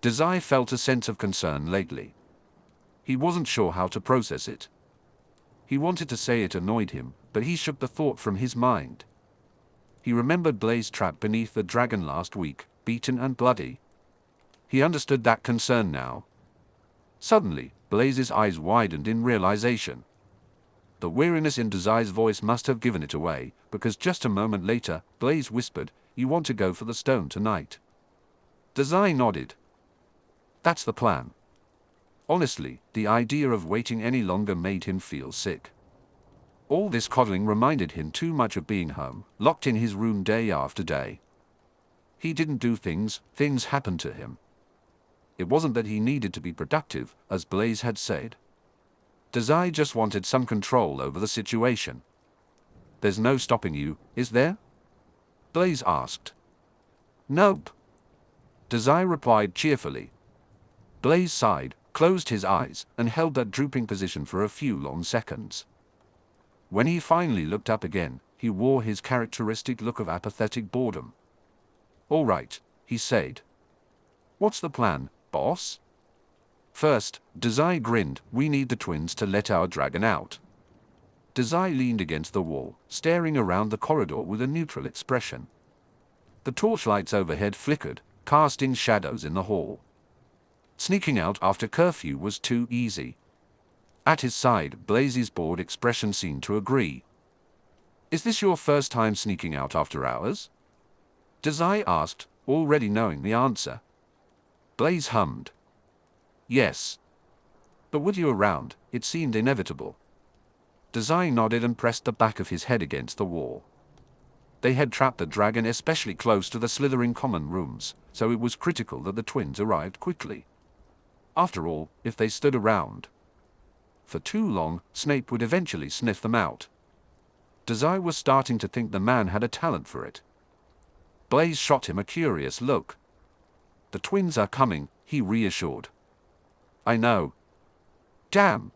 Dazai felt a sense of concern lately. He wasn't sure how to process it. He wanted to say it annoyed him, but he shook the thought from his mind. He remembered Blaise trapped beneath the dragon last week, beaten and bloody. He understood that concern now. Suddenly, Blaise's eyes widened in realization. The weariness in Dazai's voice must have given it away, because just a moment later, Blaise whispered, "You want to go for the stone tonight?" Dazai nodded. That's the plan. Honestly, the idea of waiting any longer made him feel sick. All this coddling reminded him too much of being home, locked in his room day after day. He didn't do things happened to him. It wasn't that he needed to be productive, as Blaise had said. Dazai just wanted some control over the situation. There's no stopping you, is there? Blaise asked. Nope. Dazai replied cheerfully. Blaise sighed, closed his eyes, and held that drooping position for a few long seconds. When he finally looked up again, he wore his characteristic look of apathetic boredom. All right, he said. What's the plan, boss? First, Dazai grinned, we need the twins to let our dragon out. Dazai leaned against the wall, staring around the corridor with a neutral expression. The torchlights overhead flickered, casting shadows in the hall. Sneaking out after curfew was too easy. At his side, Blaise's bored expression seemed to agree. Is this your first time sneaking out after hours? Dazai asked, already knowing the answer. Blaise hummed. Yes. But with you around, it seemed inevitable. Dazai nodded and pressed the back of his head against the wall. They had trapped the dragon especially close to the Slytherin common rooms, so it was critical that the twins arrived quickly. After all, if they stood around for too long, Snape would eventually sniff them out. Dazai was starting to think the man had a talent for it. Blaise shot him a curious look. The twins are coming, he reassured. I know. Damn.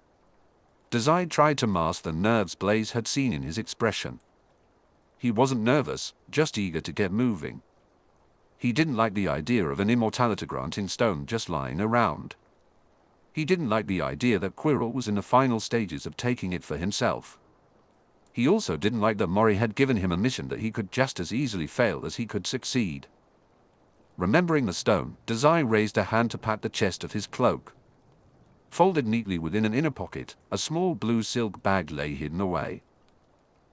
Dazai tried to mask the nerves Blaise had seen in his expression. He wasn't nervous, just eager to get moving. He didn't like the idea of an immortality grant in stone just lying around. He didn't like the idea that Quirrell was in the final stages of taking it for himself. He also didn't like that Mori had given him a mission that he could just as easily fail as he could succeed. Remembering the stone, Dazai raised a hand to pat the chest of his cloak. Folded neatly within an inner pocket, a small blue silk bag lay hidden away.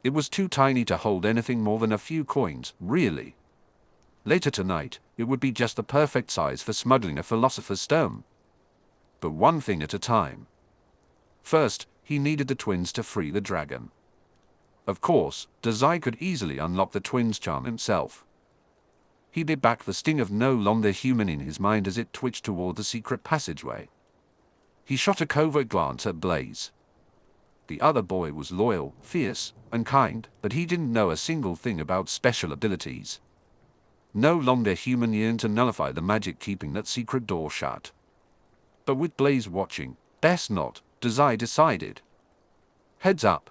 It was too tiny to hold anything more than a few coins, really. Later tonight, it would be just the perfect size for smuggling a philosopher's stone. But one thing at a time. First, he needed the twins to free the dragon. Of course, Dazai could easily unlock the twins' charm himself. He bit back the sting of no longer human in his mind as it twitched toward the secret passageway. He shot a covert glance at Blaise. The other boy was loyal, fierce, and kind, but he didn't know a single thing about special abilities. No longer human yearned to nullify the magic keeping that secret door shut. But with Blaise watching, best not, Dazai decided. Heads up.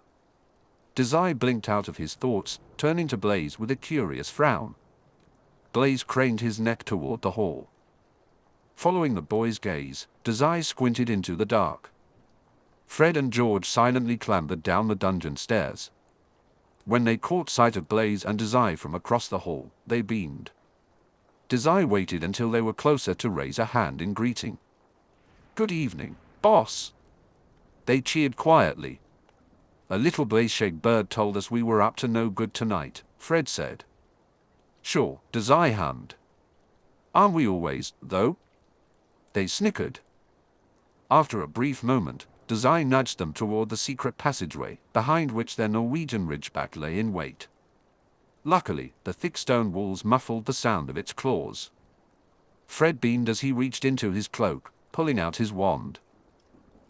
Dazai blinked out of his thoughts, turning to Blaise with a curious frown. Blaise craned his neck toward the hall. Following the boy's gaze, Dazai squinted into the dark. Fred and George silently clambered down the dungeon stairs. When they caught sight of Blaise and Dazai from across the hall, they beamed. Dazai waited until they were closer to raise a hand in greeting. Good evening, boss. They cheered quietly. A little Blaise-shaped bird told us we were up to no good tonight, Fred said. Sure, Dazai hummed. Aren't we always, though? They snickered. After a brief moment, Dazai nudged them toward the secret passageway, behind which their Norwegian ridgeback lay in wait. Luckily, the thick stone walls muffled the sound of its claws. Fred beamed as he reached into his cloak, pulling out his wand.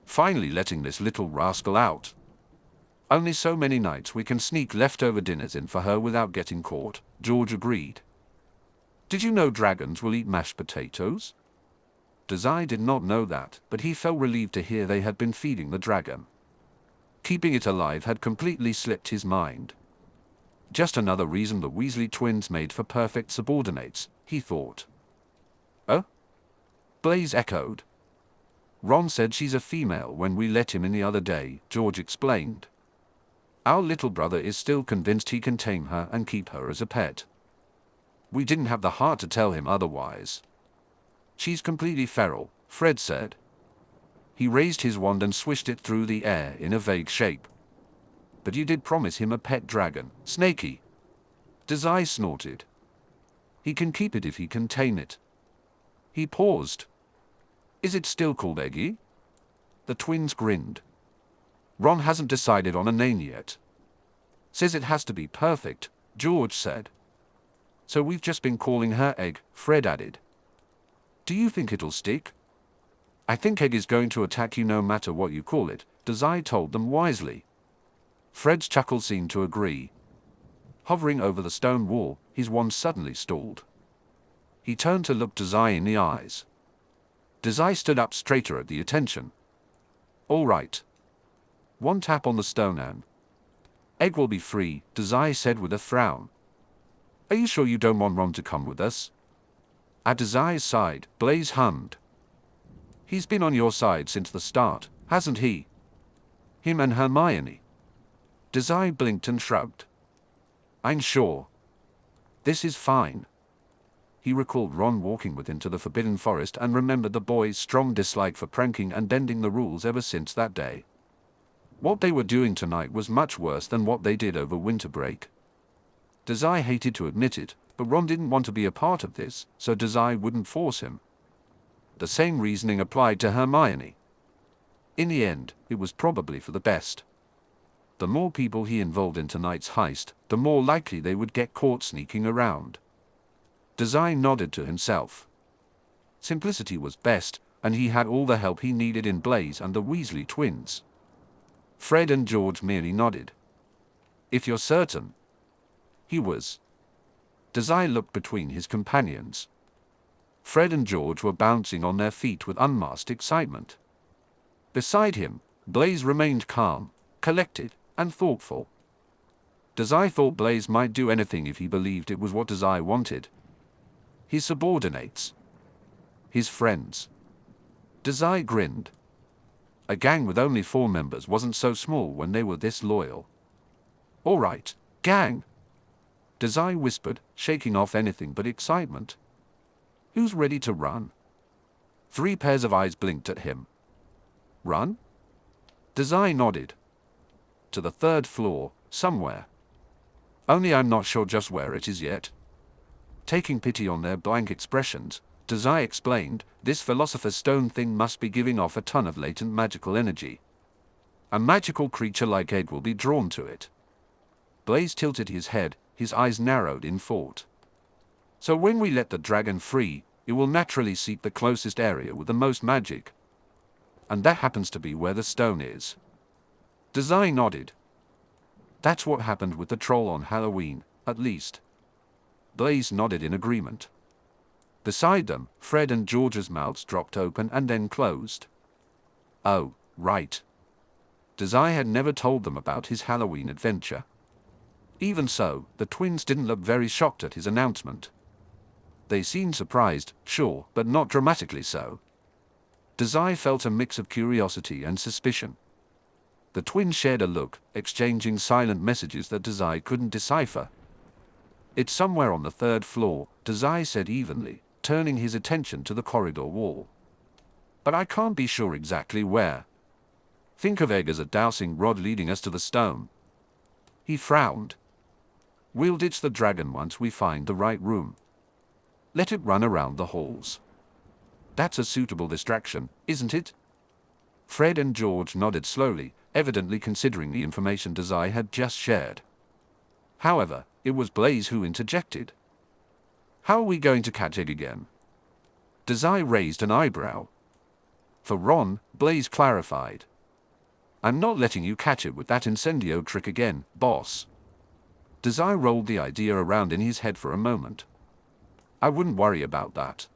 Finally letting this little rascal out. Only so many nights we can sneak leftover dinners in for her without getting caught, George agreed. Did you know dragons will eat mashed potatoes? Dazai did not know that, but he felt relieved to hear they had been feeding the dragon. Keeping it alive had completely slipped his mind. Just another reason the Weasley twins made for perfect subordinates, he thought. Oh? Blaise echoed. Ron said she's a female when we let him in the other day, George explained. Our little brother is still convinced he can tame her and keep her as a pet. We didn't have the heart to tell him otherwise. She's completely feral, Fred said. He raised his wand and swished it through the air in a vague shape. But you did promise him a pet dragon, Snakey. Dazai snorted. He can keep it if he can tame it. He paused. Is it still called Eggy? The twins grinned. Ron hasn't decided on a name yet. Says it has to be perfect, George said. So we've just been calling her Egg, Fred added. Do you think it'll stick? I think Egg is going to attack you no matter what you call it, Dazai told them wisely. Fred's chuckle seemed to agree. Hovering over the stone wall, his wand suddenly stalled. He turned to look Dazai in the eyes. Dazai stood up straighter at the attention. All right. One tap on the stone and Egg will be free, Dazai said with a frown. Are you sure you don't want Ron to come with us? At Dazai's side, Blaise hummed. He's been on your side since the start, hasn't he? Him and Hermione. Dazai blinked and shrugged. I'm sure. This is fine. He recalled Ron walking with him to the Forbidden Forest and remembered the boy's strong dislike for pranking and bending the rules ever since that day. What they were doing tonight was much worse than what they did over winter break. Dazai hated to admit it, but Ron didn't want to be a part of this, so Dazai wouldn't force him. The same reasoning applied to Hermione. In the end, it was probably for the best. The more people he involved in tonight's heist, the more likely they would get caught sneaking around. Dazai nodded to himself. Simplicity was best, and he had all the help he needed in Blaise and the Weasley twins. Fred and George merely nodded. If you're certain. He was. Dazai looked between his companions. Fred and George were bouncing on their feet with unmasked excitement. Beside him, Blaise remained calm, collected, and thoughtful. Dazai thought Blaise might do anything if he believed it was what Dazai wanted. His subordinates. His friends. Dazai grinned. A gang with only 4 members wasn't so small when they were this loyal. All right, gang. Dazai whispered, shaking off anything but excitement. Who's ready to run? 3 pairs of eyes blinked at him. Run? Dazai nodded. To the 3rd floor, somewhere. Only I'm not sure just where it is yet. Taking pity on their blank expressions, Dazai explained, this Philosopher's Stone thing must be giving off a ton of latent magical energy. A magical creature like Egg will be drawn to it. Blaise tilted his head, his eyes narrowed in thought. So when we let the dragon free, it will naturally seek the closest area with the most magic. And that happens to be where the stone is. Dazai nodded. That's what happened with the troll on Halloween, at least. Blaise nodded in agreement. Beside them, Fred and George's mouths dropped open and then closed. Oh, right. Dazai had never told them about his Halloween adventure. Even so, the twins didn't look very shocked at his announcement. They seemed surprised, sure, but not dramatically so. Dazai felt a mix of curiosity and suspicion. The twins shared a look, exchanging silent messages that Dazai couldn't decipher. It's somewhere on the 3rd floor, Dazai said evenly, turning his attention to the corridor wall. But I can't be sure exactly where. Think of Egg as a dowsing rod leading us to the stone. He frowned. We'll ditch the dragon once we find the right room. Let it run around the halls. That's a suitable distraction, isn't it? Fred and George nodded slowly, evidently considering the information Dazai had just shared. However, it was Blaise who interjected. How are we going to catch Egg again? Dazai raised an eyebrow. For Ron, Blaise clarified. I'm not letting you catch it with that incendio trick again, boss. Dazai rolled the idea around in his head for a moment. I wouldn't worry about that.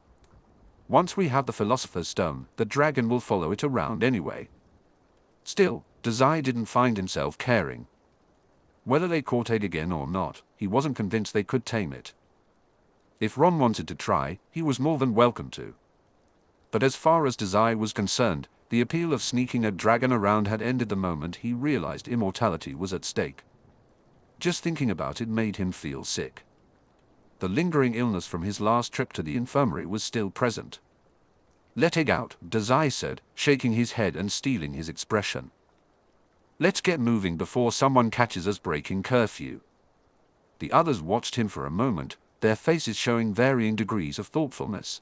Once we have the Philosopher's Stone, the dragon will follow it around anyway. Still, Dazai didn't find himself caring. Whether they caught it again or not, he wasn't convinced they could tame it. If Ron wanted to try, he was more than welcome to. But as far as Dazai was concerned, the appeal of sneaking a dragon around had ended the moment he realized immortality was at stake. Just thinking about it made him feel sick. The lingering illness from his last trip to the infirmary was still present. Let it out, Dazai said, shaking his head and stealing his expression. Let's get moving before someone catches us breaking curfew. The others watched him for a moment, their faces showing varying degrees of thoughtfulness.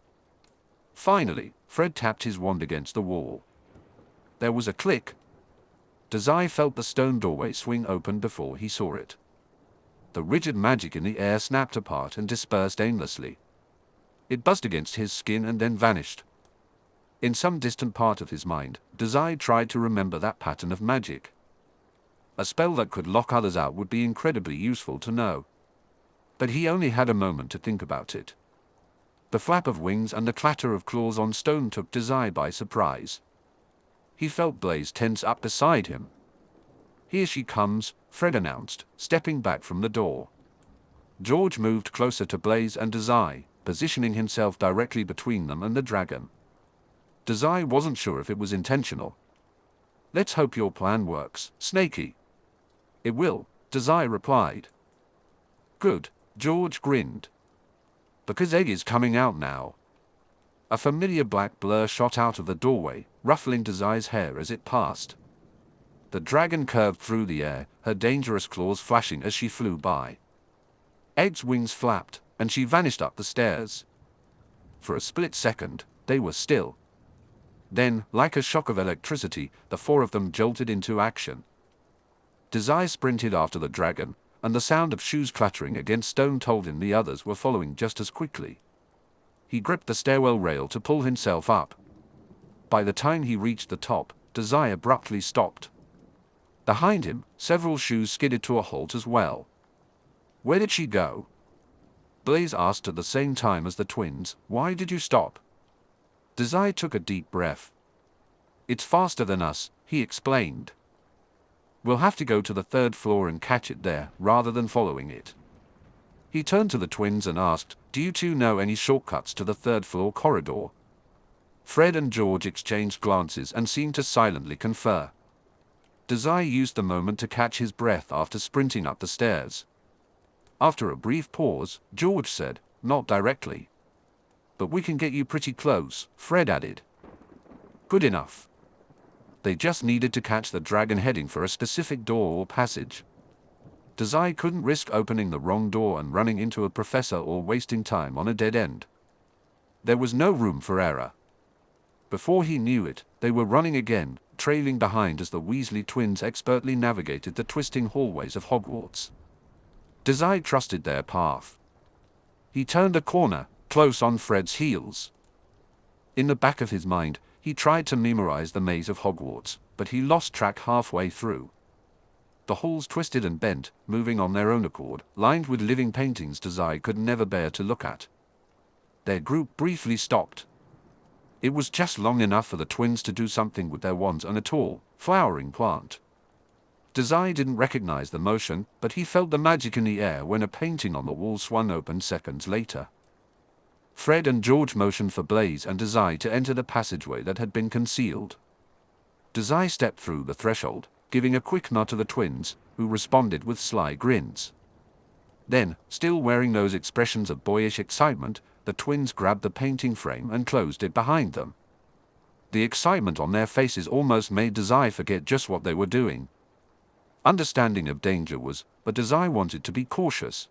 Finally, Fred tapped his wand against the wall. There was a click. Dazai felt the stone doorway swing open before he saw it. The rigid magic in the air snapped apart and dispersed aimlessly. It buzzed against his skin and then vanished. In some distant part of his mind, Dazai tried to remember that pattern of magic. A spell that could lock others out would be incredibly useful to know. But he only had a moment to think about it. The flap of wings and the clatter of claws on stone took Dazai by surprise. He felt Blaise tense up beside him. Here she comes, Fred announced, stepping back from the door. George moved closer to Blaise and Dazai, positioning himself directly between them and the dragon. Dazai wasn't sure if it was intentional. Let's hope your plan works, Snaky. It will, Dazai replied. Good, George grinned. Because egg is coming out now. A familiar black blur shot out of the doorway, ruffling Dazai's hair as it passed. The dragon curved through the air, her dangerous claws flashing as she flew by. Egg's wings flapped, and she vanished up the stairs. For a split second, they were still. Then, like a shock of electricity, the four of them jolted into action. Dazai sprinted after the dragon, and the sound of shoes clattering against stone told him the others were following just as quickly. He gripped the stairwell rail to pull himself up. By the time he reached the top, Dazai abruptly stopped. Behind him, several shoes skidded to a halt as well. Where did she go? Blaise asked at the same time as the twins. Why did you stop? Dazai took a deep breath. It's faster than us, he explained. We'll have to go to the third floor and catch it there, rather than following it. He turned to the twins and asked, do you two know any shortcuts to the third floor corridor? Fred and George exchanged glances and seemed to silently confer. Dazai used the moment to catch his breath after sprinting up the stairs. After a brief pause, George said, not directly. But we can get you pretty close, Fred added. Good enough. They just needed to catch the dragon heading for a specific door or passage. Dazai couldn't risk opening the wrong door and running into a professor or wasting time on a dead end. There was no room for error. Before he knew it, they were running again, trailing behind as the Weasley twins expertly navigated the twisting hallways of Hogwarts. Dazai trusted their path. He turned a corner, close on Fred's heels. In the back of his mind, he tried to memorize the maze of Hogwarts, but he lost track halfway through. The halls twisted and bent, moving on their own accord, lined with living paintings Dazai could never bear to look at. Their group briefly stopped. It was just long enough for the twins to do something with their wands and a tall, flowering plant. Dazai didn't recognize the motion, but he felt the magic in the air when a painting on the wall swung open seconds later. Fred and George motioned for Blaise and Dazai to enter the passageway that had been concealed. Dazai stepped through the threshold, giving a quick nod to the twins, who responded with sly grins. Then, still wearing those expressions of boyish excitement, the twins grabbed the painting frame and closed it behind them. The excitement on their faces almost made Dazai forget just what they were doing. Understanding of danger was, but Dazai wanted to be cautious.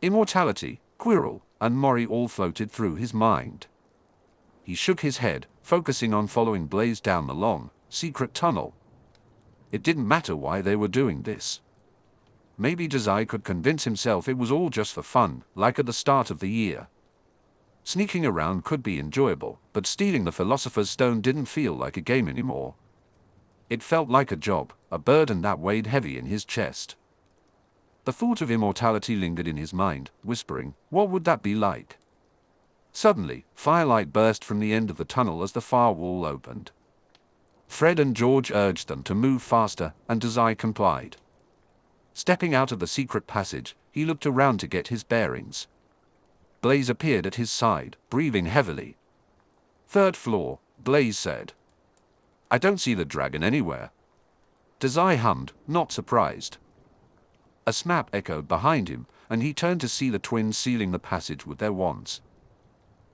Immortality, Quirrell, and Mori all floated through his mind. He shook his head, focusing on following Blaise down the long, secret tunnel. It didn't matter why they were doing this. Maybe Dazai could convince himself it was all just for fun, like at the start of the year. Sneaking around could be enjoyable, but stealing the Philosopher's Stone didn't feel like a game anymore. It felt like a job, a burden that weighed heavy in his chest. The thought of immortality lingered in his mind, whispering, what would that be like? Suddenly, firelight burst from the end of the tunnel as the far wall opened. Fred and George urged them to move faster, and Dazai complied. Stepping out of the secret passage, he looked around to get his bearings. Blaise appeared at his side, breathing heavily. "Third floor," Blaise said. "I don't see the dragon anywhere." Dazai hummed, not surprised. A snap echoed behind him, and he turned to see the twins sealing the passage with their wands.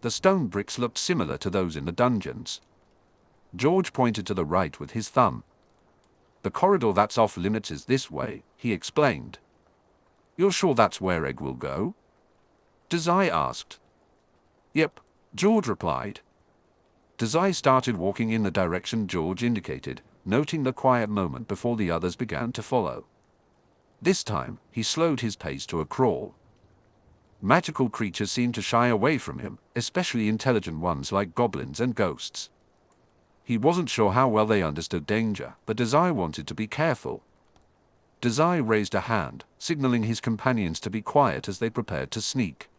The stone bricks looked similar to those in the dungeons. George pointed to the right with his thumb. "The corridor that's off limits is this way," he explained. "You're sure that's where Egg will go?" Dazai asked. "Yep," George replied. Dazai started walking in the direction George indicated, noting the quiet moment before the others began to follow. This time, he slowed his pace to a crawl. Magical creatures seemed to shy away from him, especially intelligent ones like goblins and ghosts. He wasn't sure how well they understood danger, but Dazai wanted to be careful. Dazai raised a hand, signaling his companions to be quiet as they prepared to sneak.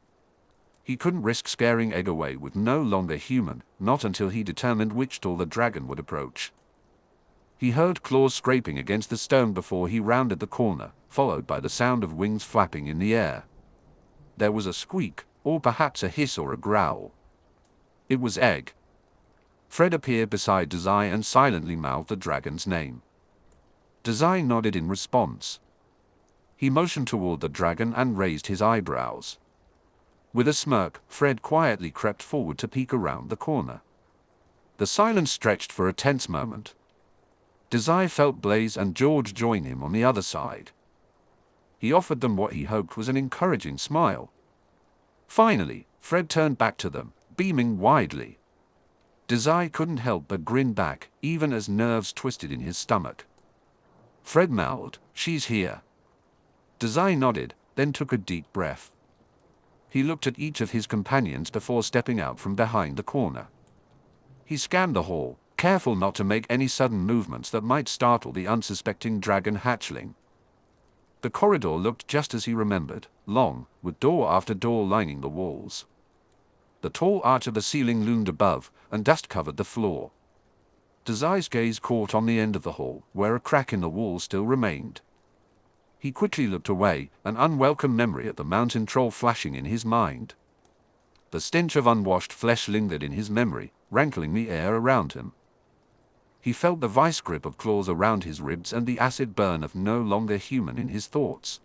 He couldn't risk scaring Egg away with no longer human, not until he determined which door the dragon would approach. He heard claws scraping against the stone before he rounded the corner, followed by the sound of wings flapping in the air. There was a squeak, or perhaps a hiss or a growl. It was Egg. Fred appeared beside Dazai and silently mouthed the dragon's name. Dazai nodded in response. He motioned toward the dragon and raised his eyebrows. With a smirk, Fred quietly crept forward to peek around the corner. The silence stretched for a tense moment. Dazai felt Blaise and George join him on the other side. He offered them what he hoped was an encouraging smile. Finally, Fred turned back to them, beaming widely. Dazai couldn't help but grin back, even as nerves twisted in his stomach. Fred mouthed, "She's here." Dazai nodded, then took a deep breath. He looked at each of his companions before stepping out from behind the corner. He scanned the hall, careful not to make any sudden movements that might startle the unsuspecting dragon hatchling. The corridor looked just as he remembered, long, with door after door lining the walls. The tall arch of the ceiling loomed above, and dust covered the floor. Dazai's gaze caught on the end of the hall, where a crack in the wall still remained. He quickly looked away, an unwelcome memory of the mountain troll flashing in his mind. The stench of unwashed flesh lingered in his memory, rankling the air around him. He felt the vice grip of claws around his ribs and the acid burn of no longer human in his thoughts.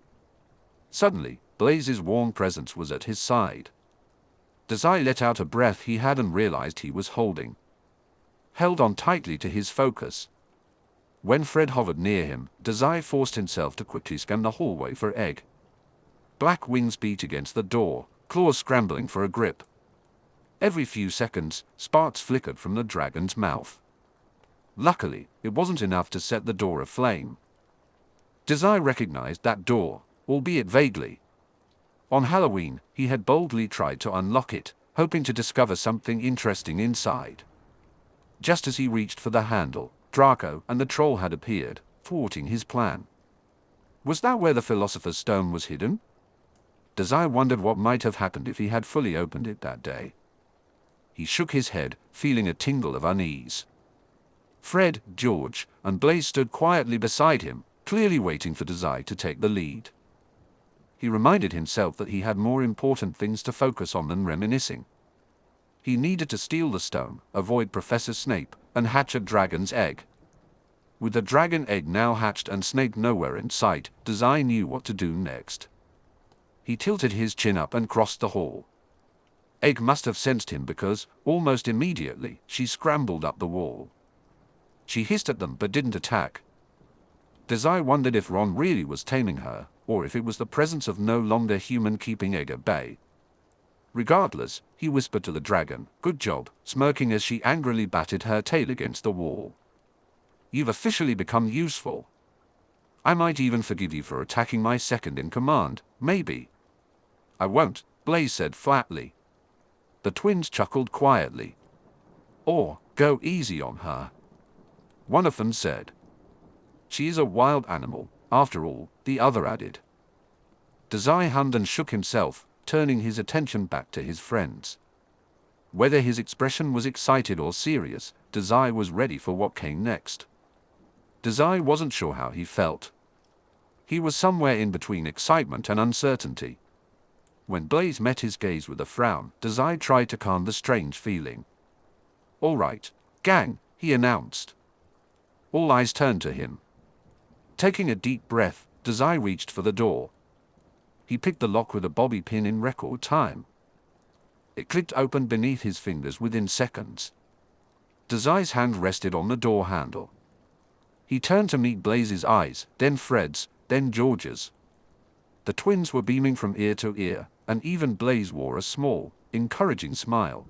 Suddenly, Blaise's warm presence was at his side. Dazai let out a breath he hadn't realized he was holding. Held on tightly to his focus. When Fred hovered near him, Dazai forced himself to quickly scan the hallway for Egg. Black wings beat against the door, claws scrambling for a grip. Every few seconds, sparks flickered from the dragon's mouth. Luckily, it wasn't enough to set the door aflame. Dazai recognized that door, albeit vaguely. On Halloween, he had boldly tried to unlock it, hoping to discover something interesting inside. Just as he reached for the handle, Draco and the troll had appeared, thwarting his plan. Was that where the Philosopher's Stone was hidden? Dazai wondered what might have happened if he had fully opened it that day. He shook his head, feeling a tingle of unease. Fred, George, and Blaise stood quietly beside him, clearly waiting for Dazai to take the lead. He reminded himself that he had more important things to focus on than reminiscing. He needed to steal the stone, avoid Professor Snape, and hatch a dragon's egg. With the dragon egg now hatched and Snape nowhere in sight, Dazai knew what to do next. He tilted his chin up and crossed the hall. Egg must have sensed him because, almost immediately, she scrambled up the wall. She hissed at them but didn't attack. Dazai wondered if Ron really was taming her, or if it was the presence of no longer human keeping Egg at bay. Regardless, he whispered to the dragon, "Good job," smirking as she angrily batted her tail against the wall. "You've officially become useful. I might even forgive you for attacking my second in command, maybe." "I won't," Blaise said flatly. The twins chuckled quietly. "Or, go easy on her," one of them said. She is a wild animal, after all, the other added. Dazai hummed and shook himself, turning his attention back to his friends. Whether his expression was excited or serious, Dazai was ready for what came next. Dazai wasn't sure how he felt. He was somewhere in between excitement and uncertainty. When Blaise met his gaze with a frown, Dazai tried to calm the strange feeling. "All right, gang," he announced. All eyes turned to him. Taking a deep breath, Dazai reached for the door. He picked the lock with a bobby pin in record time. It clicked open beneath his fingers within seconds. Dazai's hand rested on the door handle. He turned to meet Blaise's eyes, then Fred's, then George's. The twins were beaming from ear to ear, and even Blaise wore a small, encouraging smile.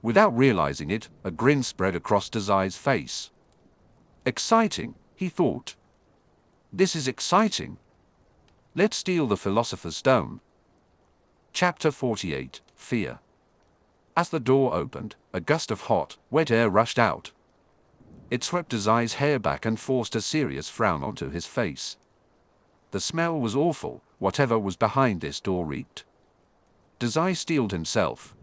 Without realizing it, a grin spread across Dazai's face. Exciting, he thought. This is exciting. Let's steal the Philosopher's Stone. Chapter 48, Fear. As the door opened, a gust of hot, wet air rushed out. It swept Dazai's hair back and forced a serious frown onto his face. The smell was awful, whatever was behind this door reeked. Dazai steeled himself.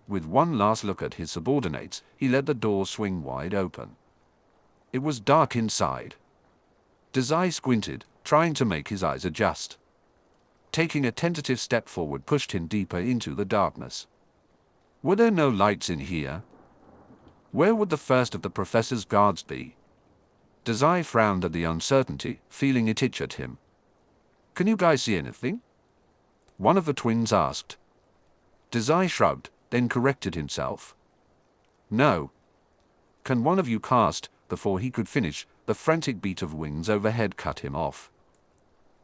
With one last look at his subordinates, he let the door swing wide open. It was dark inside. Dazai squinted, trying to make his eyes adjust. Taking a tentative step forward pushed him deeper into the darkness. Were there no lights in here? Where would the first of the professor's guards be? Dazai frowned at the uncertainty, feeling it itch at him. "Can you guys see anything?" one of the twins asked. Dazai shrugged, then corrected himself. "No." "Can one of you cast?" Before he could finish, the frantic beat of wings overhead cut him off.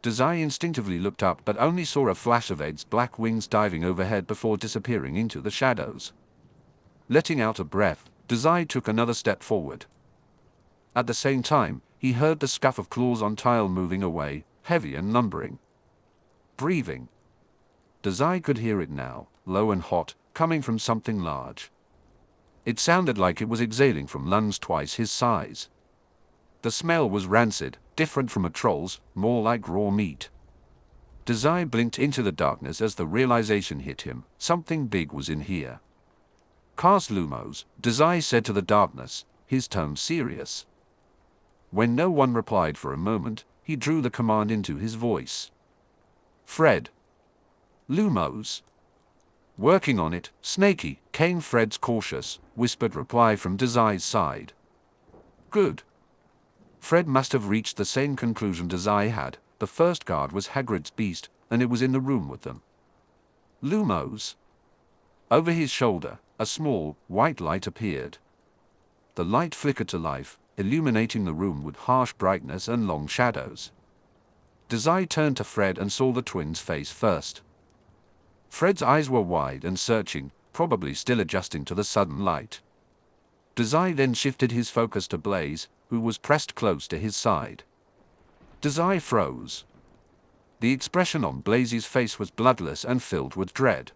Dazai instinctively looked up but only saw a flash of Ed's black wings diving overhead before disappearing into the shadows. Letting out a breath, Dazai took another step forward. At the same time, he heard the scuff of claws on tile moving away, heavy and lumbering. Breathing. Dazai could hear it now, low and hot, coming from something large. It sounded like it was exhaling from lungs twice his size. The smell was rancid, different from a troll's, more like raw meat. Dazai blinked into the darkness as the realization hit him, something big was in here. "Cast Lumos," Dazai said to the darkness, his tone serious. When no one replied for a moment, he drew the command into his voice. "Fred." "Lumos." "Working on it, Snaky," came Fred's cautious, whispered reply from Dazai's side. "Good." Fred must have reached the same conclusion Dazai had. The first guard was Hagrid's beast, and it was in the room with them. "Lumos." Over his shoulder, a small, white light appeared. The light flickered to life, illuminating the room with harsh brightness and long shadows. Dazai turned to Fred and saw the twins' face first. Fred's eyes were wide and searching, probably still adjusting to the sudden light. Dazai then shifted his focus to Blaise, who was pressed close to his side. Dazai froze. The expression on Blaise's face was bloodless and filled with dread.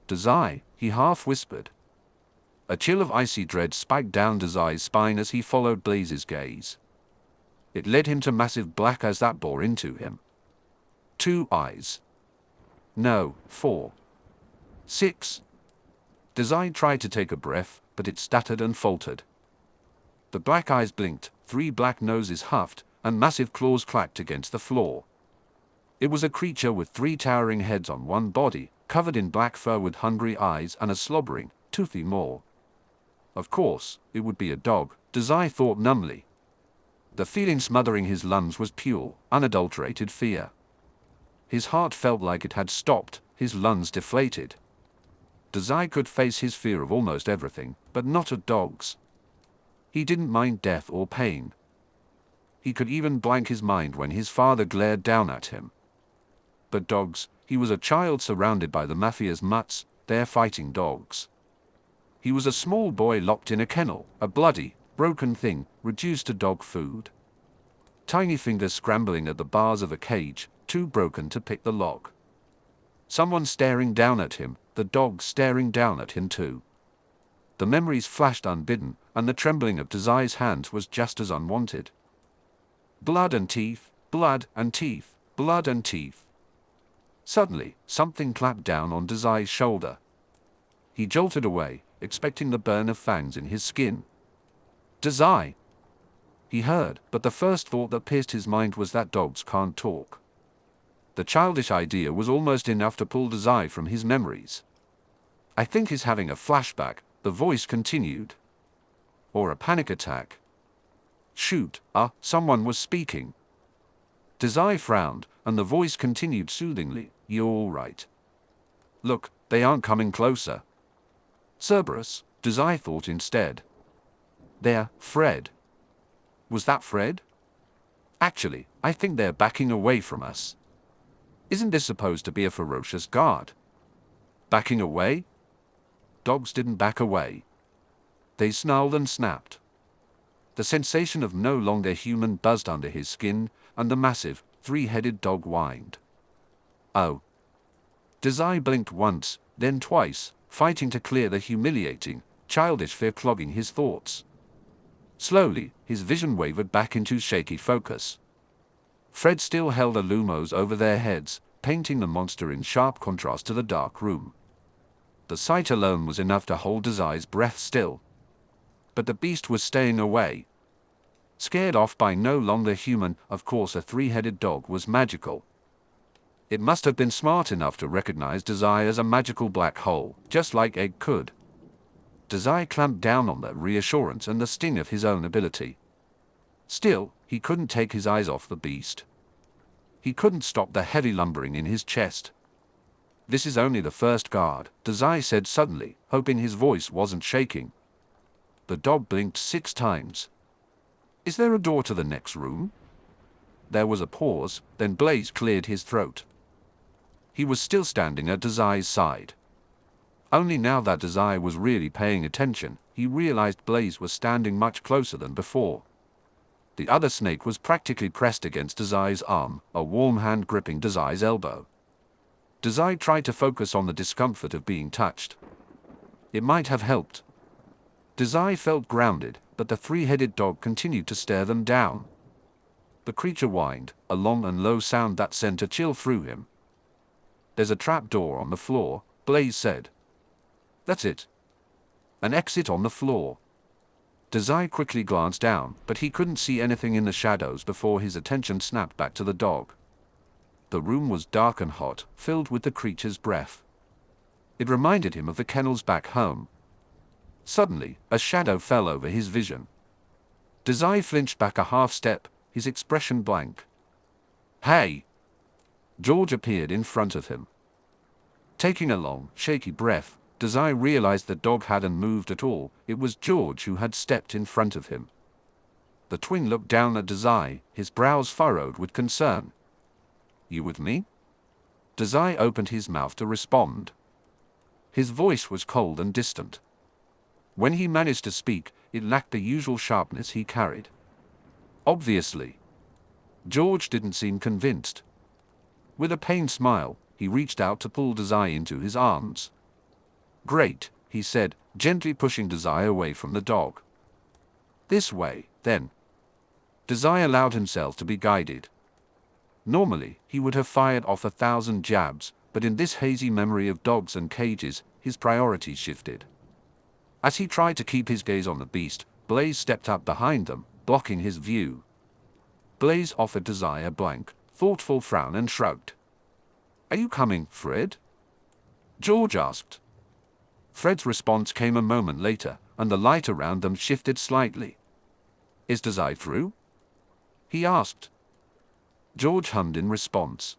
"Dazai," he half whispered. A chill of icy dread spiked down Dazai's spine as he followed Blaise's gaze. It led him to massive black eyes that bore into him. 2 eyes. No, 4. 6. Dazai tried to take a breath, but it stuttered and faltered. The black eyes blinked, 3 black noses huffed, and massive claws clacked against the floor. It was a creature with 3 towering heads on one body, covered in black fur with hungry eyes and a slobbering, toothy maw. Of course, it would be a dog, Dazai thought numbly. The feeling smothering his lungs was pure, unadulterated fear. His heart felt like it had stopped, his lungs deflated. Dazai could face his fear of almost everything, but not of dogs. He didn't mind death or pain. He could even blank his mind when his father glared down at him. But dogs, he was a child surrounded by the mafia's mutts, their fighting dogs. He was a small boy locked in a kennel, a bloody, broken thing, reduced to dog food. Tiny fingers scrambling at the bars of a cage, too broken to pick the lock. Someone staring down at him, the dog staring down at him too. The memories flashed unbidden, and the trembling of Dazai's hands was just as unwanted. Blood and teeth, blood and teeth, blood and teeth. Suddenly, something clapped down on Dazai's shoulder. He jolted away, expecting the burn of fangs in his skin. Dazai! He heard, but the first thought that pierced his mind was that dogs can't talk. The childish idea was almost enough to pull Dazai from his memories. I think he's having a flashback, the voice continued. Or a panic attack. Shoot, someone was speaking. Dazai frowned, and the voice continued soothingly, "You're all right. Look, they aren't coming closer." Cerberus, Dazai thought instead. There, Fred. Was that Fred? Actually, I think they're backing away from us. Isn't this supposed to be a ferocious guard? Backing away? Dogs didn't back away. They snarled and snapped. The sensation of no longer human buzzed under his skin, and the massive, three-headed dog whined. Oh. Dazai blinked once, then twice, fighting to clear the humiliating, childish fear clogging his thoughts. Slowly, his vision wavered back into shaky focus. Fred still held a lumos over their heads, painting the monster in sharp contrast to the dark room. The sight alone was enough to hold Dazai's breath still. But the beast was staying away. Scared off by no longer human, of course a three-headed dog was magical. It must have been smart enough to recognize Dazai as a magical black hole, just like Egg could. Dazai clamped down on the reassurance and the sting of his own ability. Still, he couldn't take his eyes off the beast. He couldn't stop the heavy lumbering in his chest. This is only the first guard, Dazai said suddenly, hoping his voice wasn't shaking. The dog blinked 6 times. Is there a door to the next room? There was a pause, then Blaise cleared his throat. He was still standing at Dazai's side. Only now that Dazai was really paying attention, he realized Blaise was standing much closer than before. The other snake was practically pressed against Dazai's arm, a warm hand gripping Dazai's elbow. Dazai tried to focus on the discomfort of being touched. It might have helped. Dazai felt grounded, but the three-headed dog continued to stare them down. The creature whined, a long and low sound that sent a chill through him. There's a trap door on the floor, Blaise said. That's it. An exit on the floor. Dazai quickly glanced down, but he couldn't see anything in the shadows before his attention snapped back to the dog. The room was dark and hot, filled with the creature's breath. It reminded him of the kennels back home. Suddenly, a shadow fell over his vision. Dazai flinched back a half step, his expression blank. Hey! George appeared in front of him. Taking a long, shaky breath, Dazai realized the dog hadn't moved at all. It was George who had stepped in front of him. The twin looked down at Dazai, his brows furrowed with concern. You with me? Dazai opened his mouth to respond. His voice was cold and distant. When he managed to speak, it lacked the usual sharpness he carried. Obviously. George didn't seem convinced. With a pained smile, he reached out to pull Dazai into his arms. Great, he said, gently pushing Dazai away from the dog. This way, then. Dazai allowed himself to be guided. Normally, he would have fired off 1,000 jabs, but in this hazy memory of dogs and cages, his priorities shifted. As he tried to keep his gaze on the beast, Blaise stepped up behind them, blocking his view. Blaise offered Dazai a blank, thoughtful frown and shrugged. Are you coming, Fred? George asked. Fred's response came a moment later, and the light around them shifted slightly. Is Dazai through? He asked. George hummed in response.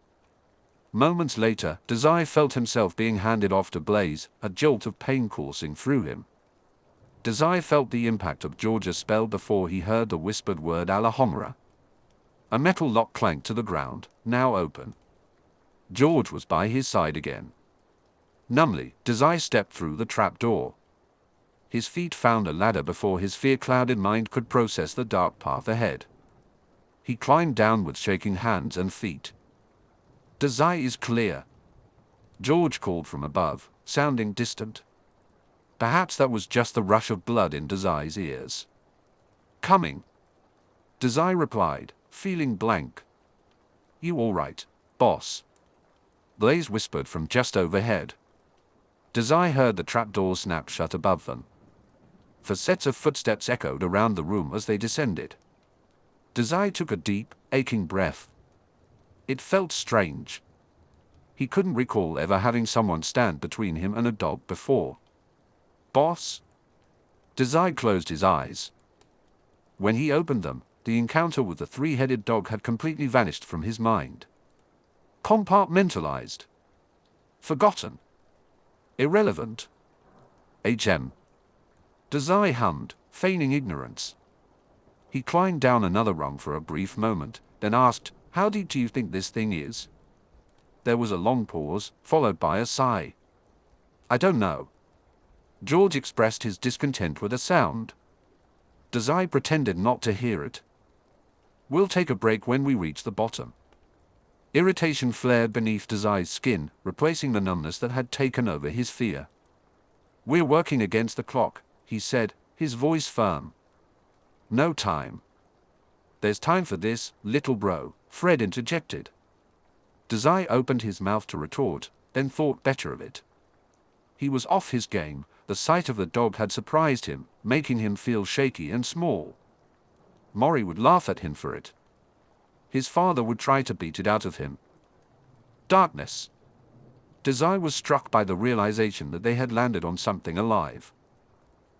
Moments later, Dazai felt himself being handed off to Blaise, a jolt of pain coursing through him. Dazai felt the impact of George's spell before he heard the whispered word Alhambra. A metal lock clanked to the ground, now open. George was by his side again. Numbly, Dazai stepped through the trap door. His feet found a ladder before his fear-clouded mind could process the dark path ahead. He climbed down with shaking hands and feet. Dazai is clear. George called from above, sounding distant. Perhaps that was just the rush of blood in Dazai's ears. Coming. Dazai replied, feeling blank. "You all right, boss?" Blaise whispered from just overhead. Dazai heard the trapdoor snap shut above them. The sets of footsteps echoed around the room as they descended. Dazai took a deep, aching breath. It felt strange. He couldn't recall ever having someone stand between him and a dog before. "Boss?" Dazai closed his eyes. When he opened them, the encounter with the three-headed dog had completely vanished from his mind. Compartmentalized. Forgotten. Irrelevant. HM. Dazai hummed, feigning ignorance. He climbed down another rung for a brief moment, then asked, "How deep do you think this thing is?" There was a long pause, followed by a sigh. "I don't know." George expressed his discontent with a sound. Dazai pretended not to hear it. "We'll take a break when we reach the bottom." Irritation flared beneath Dazai's skin, replacing the numbness that had taken over his fear. "We're working against the clock," he said, his voice firm. "No time." "There's time for this, little bro," Fred interjected. Dazai opened his mouth to retort, then thought better of it. He was off his game. The sight of the dog had surprised him, making him feel shaky and small. Mori would laugh at him for it. His father would try to beat it out of him. Darkness. Dazai was struck by the realization that they had landed on something alive.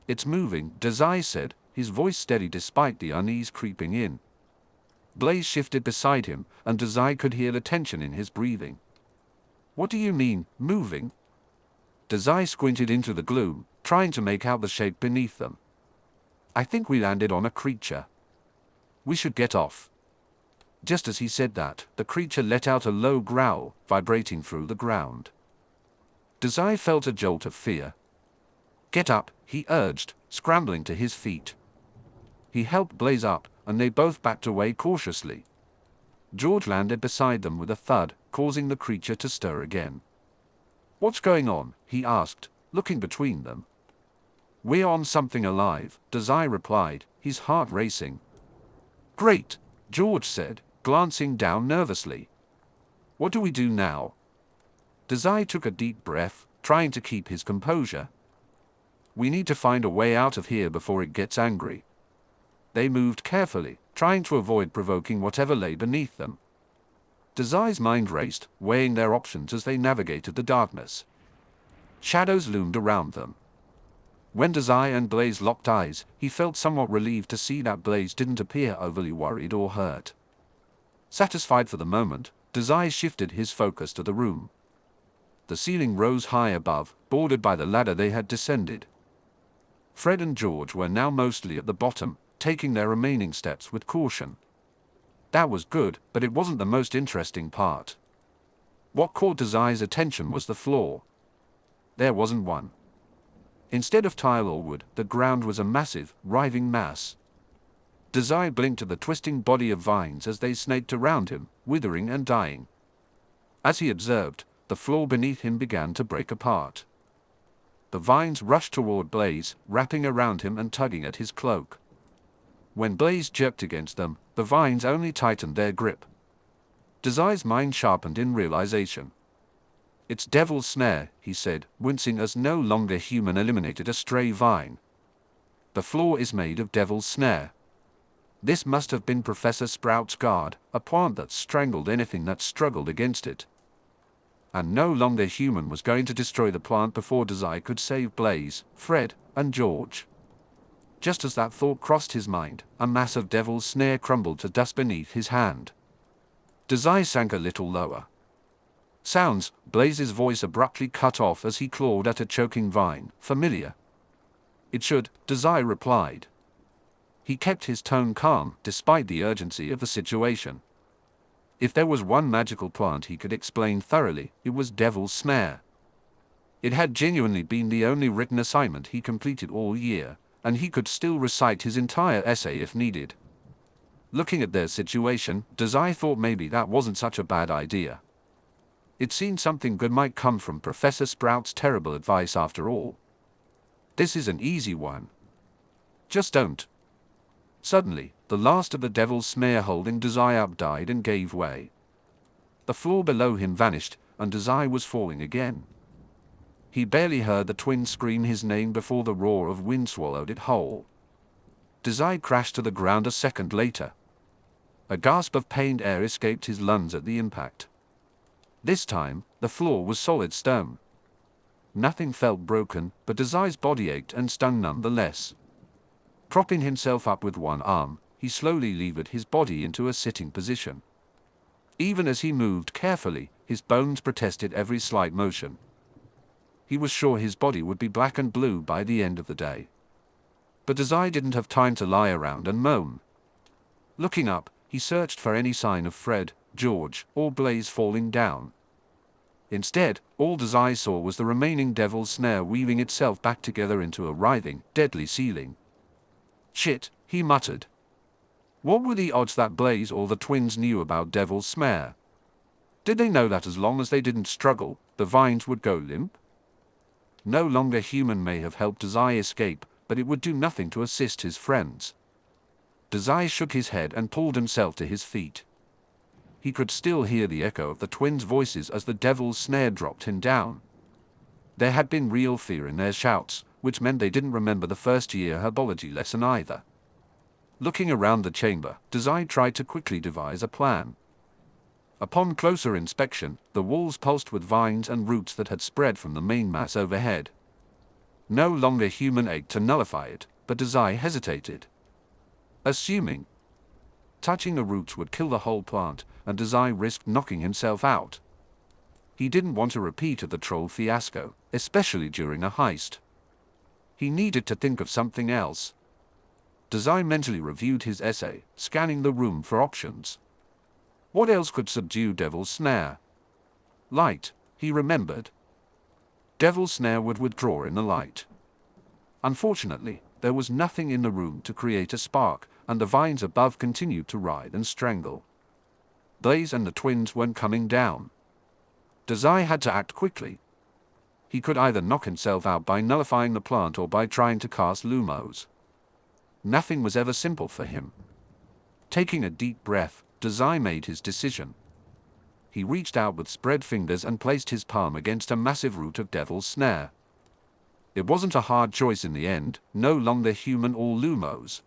"It's moving," Dazai said, his voice steady despite the unease creeping in. Blaise shifted beside him, and Dazai could hear the tension in his breathing. "What do you mean, moving?" Dazai squinted into the gloom, trying to make out the shape beneath them. "I think we landed on a creature. We should get off." Just as he said that, the creature let out a low growl, vibrating through the ground. Dazai felt a jolt of fear. "Get up," he urged, scrambling to his feet. He helped Blaise up, and they both backed away cautiously. George landed beside them with a thud, causing the creature to stir again. "What's going on?" he asked, looking between them. "We're on something alive," Dazai replied, his heart racing. "Great," George said, glancing down nervously. "What do we do now?" Dazai took a deep breath, trying to keep his composure. "We need to find a way out of here before it gets angry." They moved carefully, trying to avoid provoking whatever lay beneath them. Dazai's mind raced, weighing their options as they navigated the darkness. Shadows loomed around them. When Dazai and Blaise locked eyes, he felt somewhat relieved to see that Blaise didn't appear overly worried or hurt. Satisfied for the moment, Dazai shifted his focus to the room. The ceiling rose high above, bordered by the ladder they had descended. Fred and George were now mostly at the bottom, taking their remaining steps with caution. That was good, but it wasn't the most interesting part. What caught Dazai's attention was the floor. There wasn't one. Instead of tile or wood, the ground was a massive, writhing mass. Dazai blinked at the twisting body of vines as they snaked around him, withering and dying. As he observed, the floor beneath him began to break apart. The vines rushed toward Blaise, wrapping around him and tugging at his cloak. When Blaise jerked against them, the vines only tightened their grip. Dazai's mind sharpened in realization. "It's Devil's Snare," he said, wincing as no longer human eliminated a stray vine. "The floor is made of Devil's Snare. This must have been Professor Sprout's guard, a plant that strangled anything that struggled against it. And no longer human was going to destroy the plant before Dazai could save Blaise, Fred, and George." Just as that thought crossed his mind, a mass of Devil's Snare crumbled to dust beneath his hand. Dazai sank a little lower. "Sounds," Blaise's voice abruptly cut off as he clawed at a choking vine. "Familiar." "It should," Dazai replied. He kept his tone calm, despite the urgency of the situation. If there was one magical plant he could explain thoroughly, it was Devil's Snare. It had genuinely been the only written assignment he completed all year, and he could still recite his entire essay if needed. Looking at their situation, Dazai thought maybe that wasn't such a bad idea. It seemed something good might come from Professor Sprout's terrible advice after all. "This is an easy one. Just don't." Suddenly, The last of the devil's snare holding Dazai up died and gave way. The floor below him vanished, and Dazai was falling again. He barely heard the twins scream his name before the roar of wind swallowed it whole. Dazai crashed to the ground a second later. A gasp of pained air escaped his lungs at the impact. This time, the floor was solid stone. Nothing felt broken, but Dazai's body ached and stung nonetheless. Propping himself up with one arm, he slowly levered his body into a sitting position. Even as he moved carefully, his bones protested every slight motion. He was sure his body would be black and blue by the end of the day. But Dazai didn't have time to lie around and moan. Looking up, he searched for any sign of Fred, George, or Blaise falling down. Instead, all Dazai saw was the remaining devil's snare weaving itself back together into a writhing, deadly ceiling. "Shit," he muttered. What were the odds that Blaise or the twins knew about Devil's Snare? Did they know that as long as they didn't struggle, the vines would go limp? No longer human may have helped Dazai escape, but it would do nothing to assist his friends. Dazai shook his head and pulled himself to his feet. He could still hear the echo of the twins' voices as the Devil's Snare dropped him down. There had been real fear in their shouts, which meant they didn't remember the first-year herbology lesson either. Looking around the chamber, Dazai tried to quickly devise a plan. Upon closer inspection, the walls pulsed with vines and roots that had spread from the main mass overhead. No longer human ached to nullify it, but Dazai hesitated. Assuming touching the roots would kill the whole plant, and Dazai risked knocking himself out. He didn't want a repeat of the troll fiasco, especially during a heist. He needed to think of something else. Dazai mentally reviewed his essay, scanning the room for options. What else could subdue Devil's Snare? Light, he remembered. Devil's Snare would withdraw in the light. Unfortunately, there was nothing in the room to create a spark, and the vines above continued to writhe and strangle. Blaise and the twins weren't coming down. Dazai had to act quickly. He could either knock himself out by nullifying the plant or by trying to cast Lumos. Nothing was ever simple for him. Taking a deep breath, Dazai made his decision. He reached out with spread fingers and placed his palm against a massive root of Devil's Snare. It wasn't a hard choice in the end, no longer human or Lumos.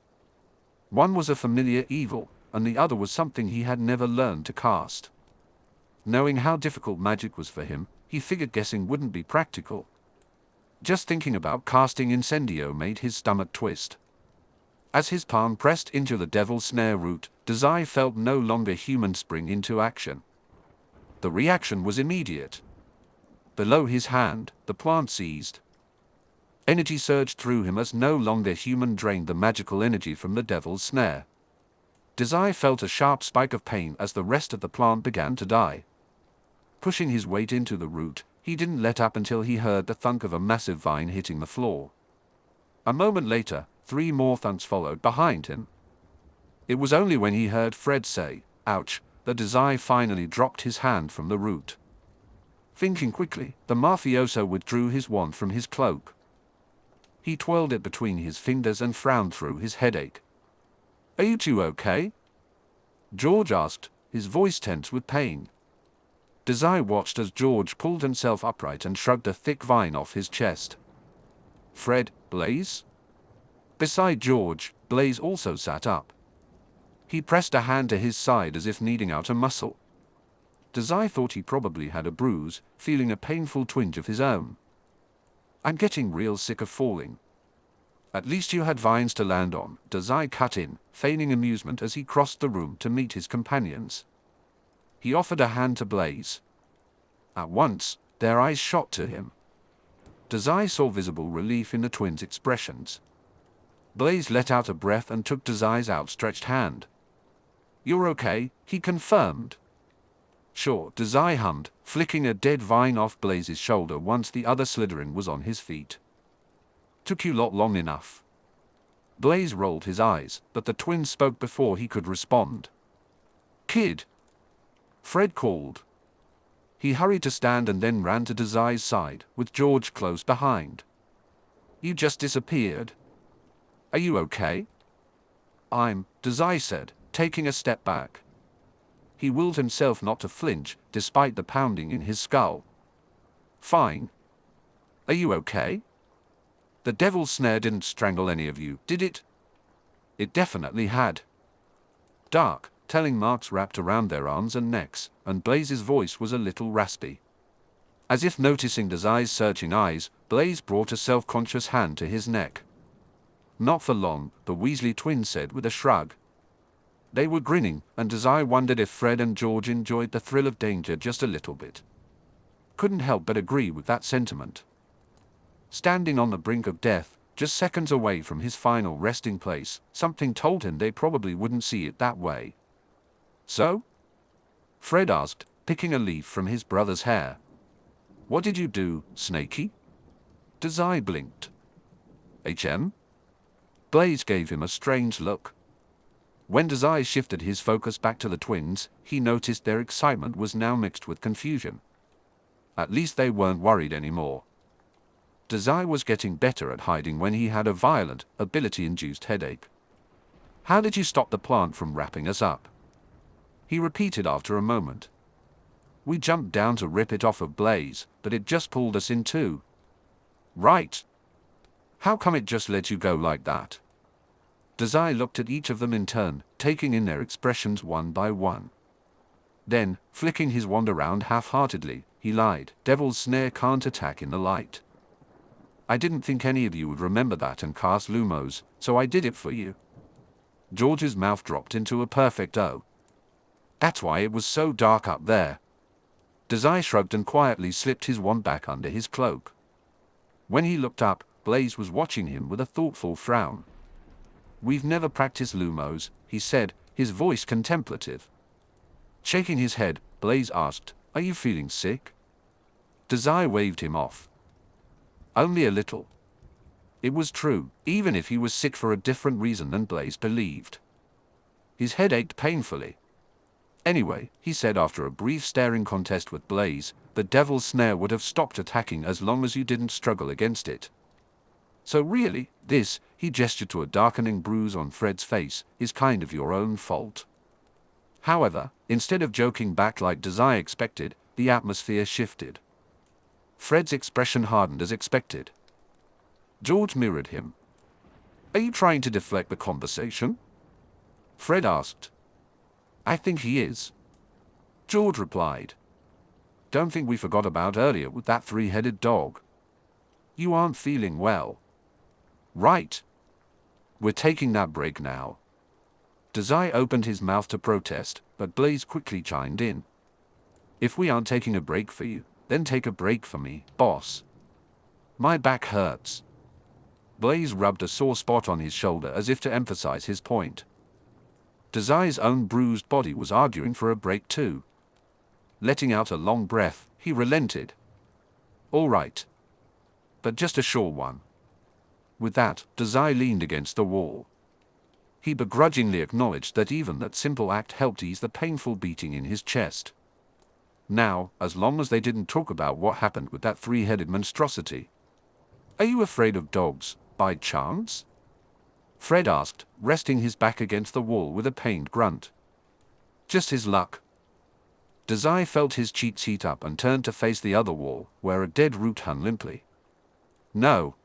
One was a familiar evil, and the other was something he had never learned to cast. Knowing how difficult magic was for him, he figured guessing wouldn't be practical. Just thinking about casting Incendio made his stomach twist. As his palm pressed into the Devil's Snare root, Dazai felt no longer human spring into action. The reaction was immediate. Below his hand, the plant seized. Energy surged through him as no longer human drained the magical energy from the Devil's Snare. Dazai felt a sharp spike of pain as the rest of the plant began to die. Pushing his weight into the root, he didn't let up until he heard the thunk of a massive vine hitting the floor. A moment later, 3 more thunks followed behind him. It was only when he heard Fred say, "Ouch," that Dazai finally dropped his hand from the root. Thinking quickly, the mafioso withdrew his wand from his cloak. He twirled it between his fingers and frowned through his headache. "Are you two okay?" George asked, his voice tense with pain. Dazai watched as George pulled himself upright and shrugged a thick vine off his chest. "Fred, Blaise?" Beside George, Blaise also sat up. He pressed a hand to his side as if kneading out a muscle. Dazai thought he probably had a bruise, feeling a painful twinge of his own. "I'm getting real sick of falling." "At least you had vines to land on," Dazai cut in, feigning amusement as he crossed the room to meet his companions. He offered a hand to Blaise. At once, their eyes shot to him. Dazai saw visible relief in the twins' expressions. Blaise let out a breath and took Dazai's outstretched hand. "You're okay," he confirmed. "Sure," Dazai hummed, flicking a dead vine off Blaise's shoulder once the other Slytherin was on his feet. "Took you lot long enough." Blaise rolled his eyes, but the twins spoke before he could respond. "Kid!" Fred called. He hurried to stand and then ran to Dazai's side, with George close behind. "You just disappeared. Are you okay?" Dazai said, taking a step back. He willed himself not to flinch, despite the pounding in his skull. Fine. Are you okay? The devil's snare didn't strangle any of you, did it? It definitely had. Dark, telling marks wrapped around their arms and necks, and Blaise's voice was a little raspy. As if noticing Dazai's searching eyes, Blaise brought a self-conscious hand to his neck. Not for long, the Weasley twins said with a shrug. They were grinning, and Dazai wondered if Fred and George enjoyed the thrill of danger just a little bit. Couldn't help but agree with that sentiment. Standing on the brink of death, just seconds away from his final resting place, something told him they probably wouldn't see it that way. So? Fred asked, picking a leaf from his brother's hair. What did you do, Snakey? Dazai blinked. HM? Blaise gave him a strange look. When Dazai shifted his focus back to the twins, he noticed their excitement was now mixed with confusion. At least they weren't worried anymore. Dazai was getting better at hiding when he had a violent, ability-induced headache. How did you stop the plant from wrapping us up? He repeated after a moment. We jumped down to rip it off of Blaise, but it just pulled us in two. Right. How come it just let you go like that? Dazai looked at each of them in turn, taking in their expressions one by one. Then, flicking his wand around half-heartedly, he lied. Devil's snare can't attack in the light. I didn't think any of you would remember that and cast Lumos, so I did it for you. George's mouth dropped into a perfect O. That's why it was so dark up there. Dazai shrugged and quietly slipped his wand back under his cloak. When he looked up, Blaise was watching him with a thoughtful frown. We've never practiced Lumos, he said, his voice contemplative. Shaking his head, Blaise asked, Are you feeling sick? Dazai waved him off. Only a little. It was true, even if he was sick for a different reason than Blaise believed. His head ached painfully. Anyway, he said after a brief staring contest with Blaise, the devil's snare would have stopped attacking as long as you didn't struggle against it. So really, this, he gestured to a darkening bruise on Fred's face, is kind of your own fault. However, instead of joking back like Dazai expected, the atmosphere shifted. Fred's expression hardened as expected. George mirrored him. Are you trying to deflect the conversation? Fred asked. I think he is. George replied. Don't think we forgot about earlier with that three-headed dog. You aren't feeling well. Right. We're taking that break now. Dazai opened his mouth to protest, but Blaise quickly chimed in. If we aren't taking a break for you, then take a break for me, boss. My back hurts. Blaise rubbed a sore spot on his shoulder as if to emphasize his point. Dazai's own bruised body was arguing for a break too. Letting out a long breath, he relented. All right. But just a short one. With that, Dazai leaned against the wall. He begrudgingly acknowledged that even that simple act helped ease the painful beating in his chest. Now, as long as they didn't talk about what happened with that three-headed monstrosity. Are you afraid of dogs, by chance? Fred asked, resting his back against the wall with a pained grunt. Just his luck. Dazai felt his cheeks heat up and turned to face the other wall, where a dead root hung limply. No.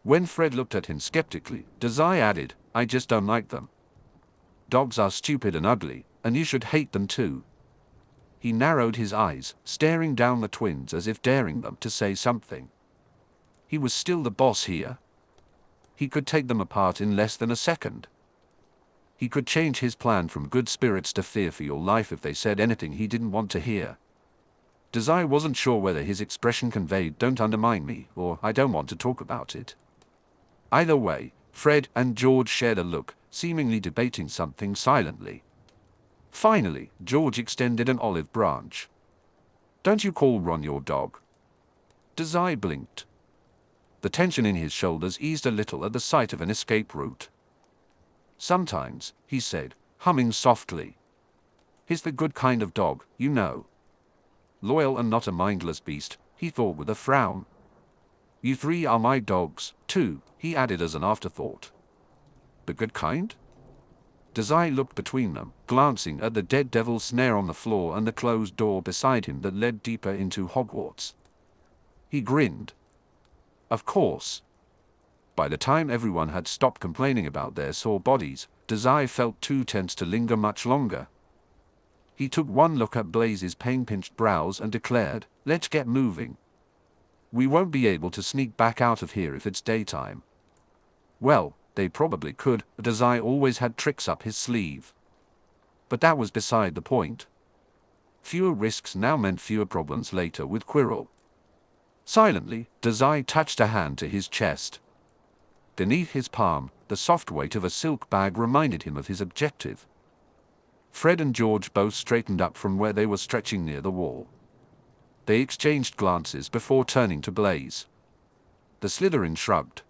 When Fred looked at him skeptically, Dazai added, I just don't like them. Dogs are stupid and ugly, and you should hate them too. He narrowed his eyes, staring down the twins as if daring them to say something. He was still the boss here. He could take them apart in less than a second. He could change his plan from good spirits to fear for your life if they said anything he didn't want to hear. Dazai wasn't sure whether his expression conveyed don't undermine me or I don't want to talk about it. Either way, Fred and George shared a look, seemingly debating something silently. Finally, George extended an olive branch. Don't you call Ron your dog? Dazai blinked. The tension in his shoulders eased a little at the sight of an escape route. Sometimes, he said, humming softly. He's the good kind of dog, you know. Loyal and not a mindless beast, he thought with a frown. You three are my dogs, too, he added as an afterthought. The good kind? Dazai looked between them, glancing at the dead devil's snare on the floor and the closed door beside him that led deeper into Hogwarts. He grinned. Of course. By the time everyone had stopped complaining about their sore bodies, Dazai felt too tense to linger much longer. He took one look at Blaise's pain-pinched brows and declared, "Let's get moving. We won't be able to sneak back out of here if it's daytime." Well, they probably could, Dazai always had tricks up his sleeve. But that was beside the point. Fewer risks now meant fewer problems later with Quirrell. Silently, Dazai touched a hand to his chest. Beneath his palm, the soft weight of a silk bag reminded him of his objective. Fred and George both straightened up from where they were stretching near the wall. They exchanged glances before turning to Blaise. The Slytherin shrugged.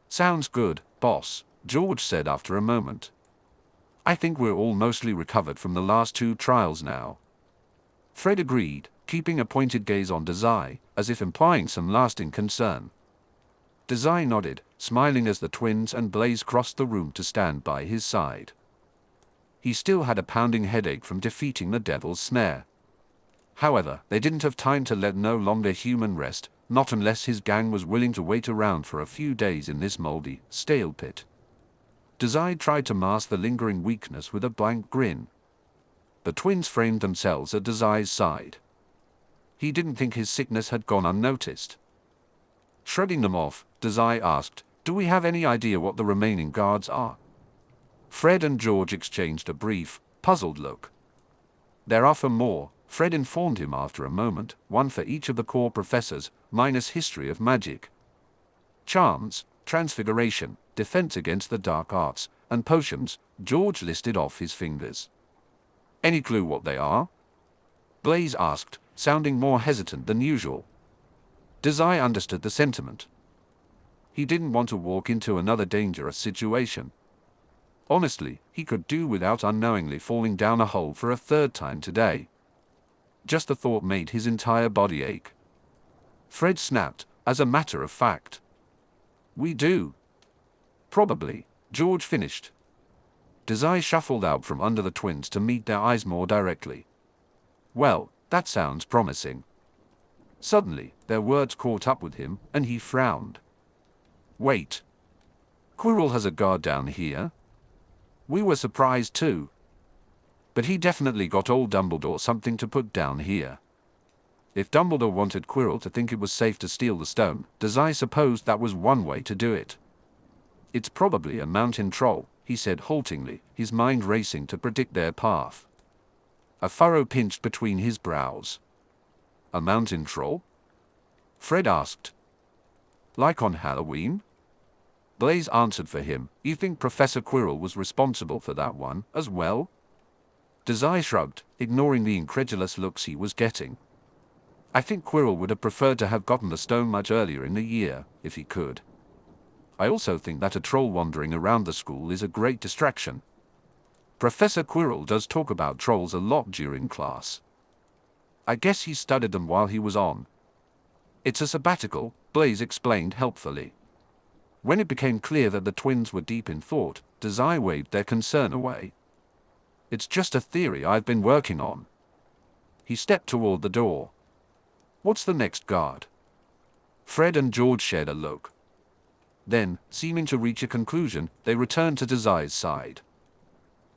"Sounds good, boss," George said after a moment. "I think we're all mostly recovered from the last 2 trials now." Fred agreed, keeping a pointed gaze on Dazai, as if implying some lasting concern. Dazai nodded, smiling as the twins and Blaise crossed the room to stand by his side. He still had a pounding headache from defeating the devil's snare. However, they didn't have time to let no longer human rest, not unless his gang was willing to wait around for a few days in this moldy, stale pit. Dazai tried to mask the lingering weakness with a blank grin. The twins framed themselves at Dazai's side. He didn't think his sickness had gone unnoticed. Shrugging them off, Dazai asked, "Do we have any idea what the remaining guards are?" Fred and George exchanged a brief, puzzled look. "There are 4 more," Fred informed him after a moment, 1 for each of the core professors, minus history of magic. Charms, transfiguration, defense against the dark arts, and potions, George listed off his fingers. "Any clue what they are?" Blaise asked, sounding more hesitant than usual. Dazai understood the sentiment. He didn't want to walk into another dangerous situation. Honestly, he could do without unknowingly falling down a hole for a 3rd time today. Just the thought made his entire body ache. Fred snapped, "As a matter of fact." "We do." "Probably," George finished. Dazai shuffled out from under the twins to meet their eyes more directly. "Well, that sounds promising." Suddenly, their words caught up with him, and he frowned. "Wait. Quirrell has a guard down here?" We were surprised too. But he definitely got old Dumbledore something to put down here. If Dumbledore wanted Quirrell to think it was safe to steal the stone, Dazai supposed that was one way to do it. "It's probably a mountain troll," he said haltingly, his mind racing to predict their path. A furrow pinched between his brows. "A mountain troll?" Fred asked. "Like on Halloween?" Blaise answered for him. "You think Professor Quirrell was responsible for that one, as well?" Dazai shrugged, ignoring the incredulous looks he was getting. "I think Quirrell would have preferred to have gotten the stone much earlier in the year, if he could. I also think that a troll wandering around the school is a great distraction. Professor Quirrell does talk about trolls a lot during class. I guess he studied them while he was on." "It's a sabbatical," Blaise explained helpfully. When it became clear that the twins were deep in thought, Dazai waved their concern away. "It's just a theory I've been working on." He stepped toward the door. "What's the next guard?" Fred and George shared a look. Then, seeming to reach a conclusion, they returned to Dazai's side.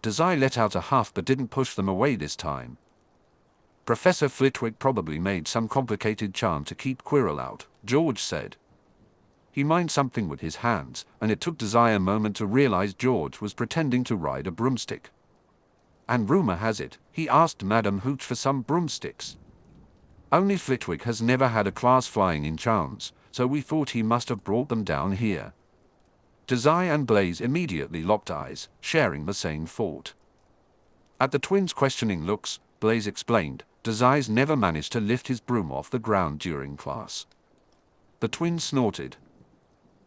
Dazai let out a huff but didn't push them away this time. "Professor Flitwick probably made some complicated charm to keep Quirrell out," George said. He mined something with his hands, and it took Dazai a moment to realize George was pretending to ride a broomstick. "And rumor has it, he asked Madame Hooch for some broomsticks. Only Flitwick has never had a class flying in charms, so we thought he must have brought them down here." Dazai and Blaise immediately locked eyes, sharing the same thought. At the twins' questioning looks, Blaise explained, "Dazai's never managed to lift his broom off the ground during class." The twins snorted.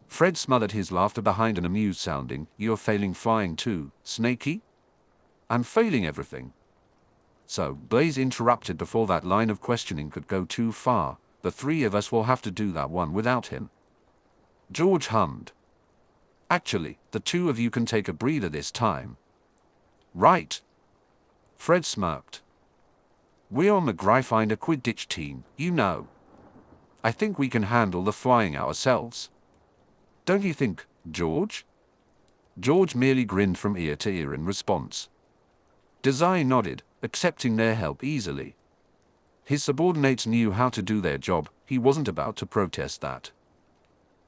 Fred smothered his laughter behind an amused-sounding, "You're failing flying too, Snakey?" "I'm failing everything." So, Blaise interrupted before that line of questioning could go too far. "The 3 of us will have to do that one without him." George hummed. "Actually, the 2 of you can take a breather this time. Right. Fred smirked. We're on the Gryffindor Quidditch team, you know. I think we can handle the flying ourselves. Don't you think, George? George merely grinned from ear to ear in response. Dazai nodded, accepting their help easily. His subordinates knew how to do their job, he wasn't about to protest that.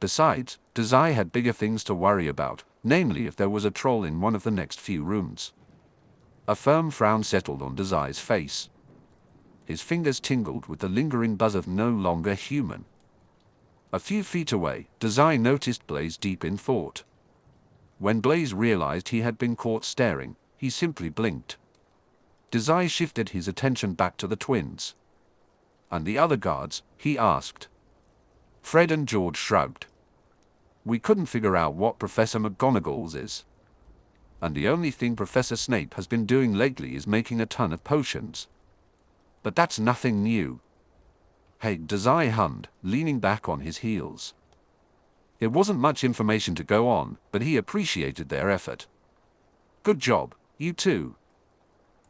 Besides, Dazai had bigger things to worry about, namely if there was a troll in one of the next few rooms. A firm frown settled on Dazai's face. His fingers tingled with the lingering buzz of no longer human. A few feet away, Dazai noticed Blaise deep in thought. When Blaise realized he had been caught staring, he simply blinked. Dazai shifted his attention back to the twins. And the other guards, he asked. Fred and George shrugged. We couldn't figure out what Professor McGonagall's is. And the only thing Professor Snape has been doing lately is making a ton of potions. But that's nothing new. Hey, Dazai hummed, leaning back on his heels. It wasn't much information to go on, but he appreciated their effort. Good job, you two.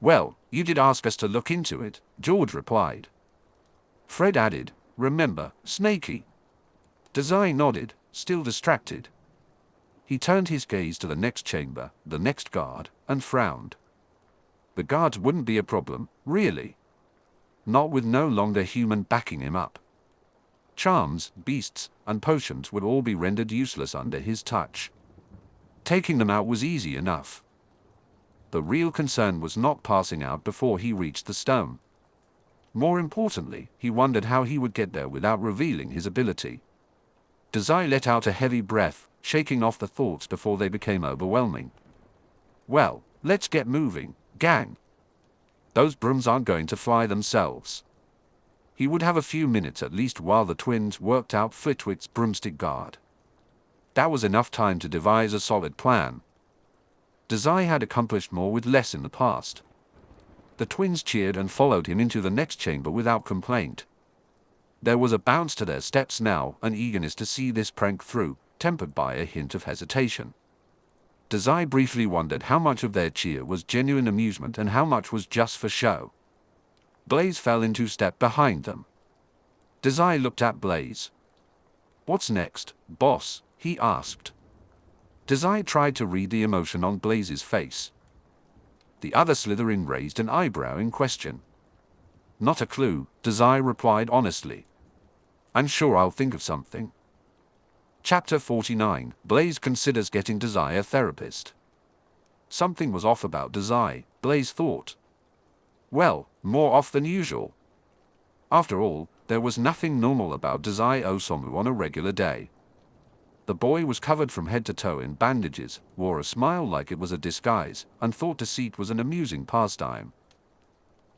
Well, you did ask us to look into it, George replied. Fred added, remember, Snakey? Dazai nodded, still distracted. He turned his gaze to the next chamber, the next guard, and frowned. The guards wouldn't be a problem, really. Not with no longer human backing him up. Charms, beasts, and potions would all be rendered useless under his touch. Taking them out was easy enough. The real concern was not passing out before he reached the stone. More importantly, he wondered how he would get there without revealing his ability. Dazai let out a heavy breath, shaking off the thoughts before they became overwhelming. Well, let's get moving, gang. Those brooms aren't going to fly themselves. He would have a few minutes at least while the twins worked out Flitwick's broomstick guard. That was enough time to devise a solid plan. Dazai had accomplished more with less in the past. The twins cheered and followed him into the next chamber without complaint. There was a bounce to their steps now, an eagerness to see this prank through, tempered by a hint of hesitation. Dazai briefly wondered how much of their cheer was genuine amusement and how much was just for show. Blaise fell into step behind them. Dazai looked at Blaise. What's next, boss? He asked. Dazai tried to read the emotion on Blaise's face. The other Slytherin raised an eyebrow in question. Not a clue, Dazai replied honestly. I'm sure I'll think of something. Chapter 49, Blaise considers getting Dazai a therapist. Something was off about Dazai, Blaise thought. Well, more off than usual. After all, there was nothing normal about Dazai Osamu on a regular day. The boy was covered from head to toe in bandages, wore a smile like it was a disguise, and thought deceit was an amusing pastime.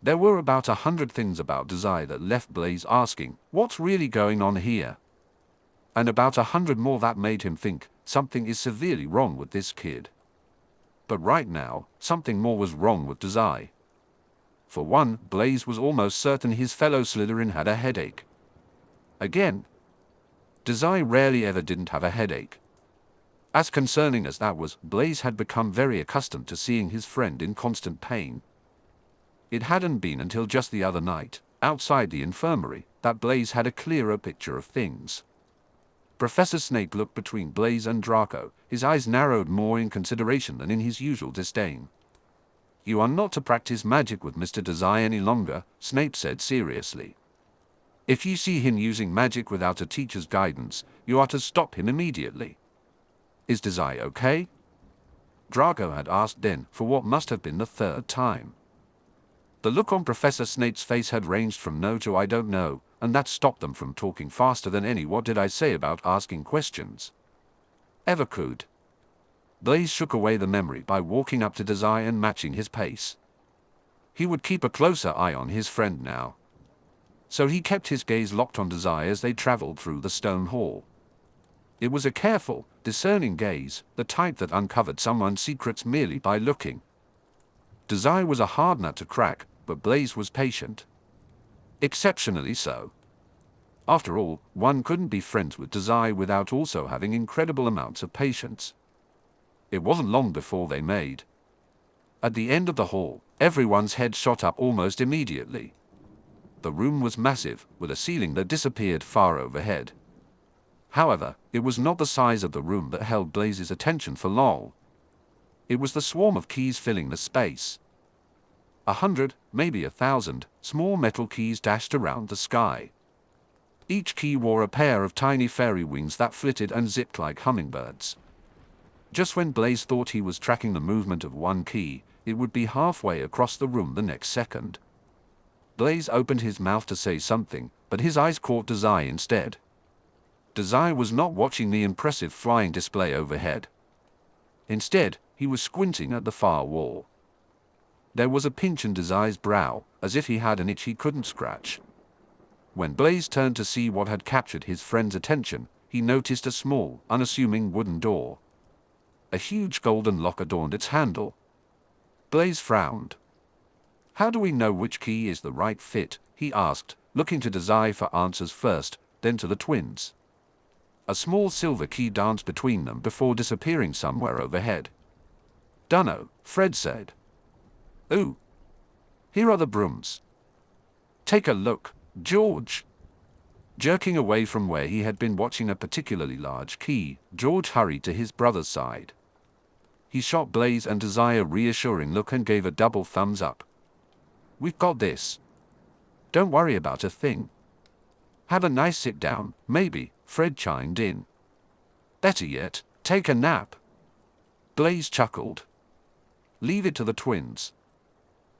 There were about 100 things about Dazai that left Blaise asking, what's really going on here? And about 100 more that made him think, something is severely wrong with this kid. But right now, something more was wrong with Dazai. For one, Blaise was almost certain his fellow Slytherin had a headache. Again, Dazai rarely ever didn't have a headache. As concerning as that was, Blaise had become very accustomed to seeing his friend in constant pain. It hadn't been until just the other night, outside the infirmary, that Blaise had a clearer picture of things. Professor Snape looked between Blaise and Draco, his eyes narrowed more in consideration than in his usual disdain. You are not to practice magic with Mr. Dazai any longer, Snape said seriously. If you see him using magic without a teacher's guidance, you are to stop him immediately. Is Dazai okay? Draco had asked then, for what must have been the third time. The look on Professor Snape's face had ranged from no to I don't know, and that stopped them from talking faster than any what did I say about asking questions ever could. Blaise shook away the memory by walking up to Dazai and matching his pace. He would keep a closer eye on his friend now. So he kept his gaze locked on Dazai as they traveled through the stone hall. It was a careful, discerning gaze, the type that uncovered someone's secrets merely by looking. Dazai was a hard nut to crack, but Blaise was patient. Exceptionally so. After all, one couldn't be friends with Dazai without also having incredible amounts of patience. It wasn't long before they made At the end of the hall, everyone's head shot up almost immediately. The room was massive, with a ceiling that disappeared far overhead. However, it was not the size of the room that held Blaise's attention for long. It was the swarm of keys filling the space. 100, maybe 1,000, small metal keys dashed around the sky. Each key wore a pair of tiny fairy wings that flitted and zipped like hummingbirds. Just when Blaise thought he was tracking the movement of one key, it would be halfway across the room the next second. Blaise opened his mouth to say something, but his eyes caught Dazai instead. Dazai was not watching the impressive flying display overhead. Instead, he was squinting at the far wall. There was a pinch in Dazai's brow, as if he had an itch he couldn't scratch. When Blaise turned to see what had captured his friend's attention, he noticed a small, unassuming wooden door. A huge golden lock adorned its handle. Blaise frowned. "How do we know which key is the right fit?" he asked, looking to Dazai for answers first, then to the twins. A small silver key danced between them before disappearing somewhere overhead. "Dunno," Fred said. "Ooh. Here are the brooms. Take a look, George." Jerking away from where he had been watching a particularly large key, George hurried to his brother's side. He shot Blaise and Dazai a reassuring look and gave a double thumbs up. "We've got this. Don't worry about a thing. Have a nice sit down, maybe," Fred chimed in. "Better yet, take a nap." Blaise chuckled. Leave it to the twins.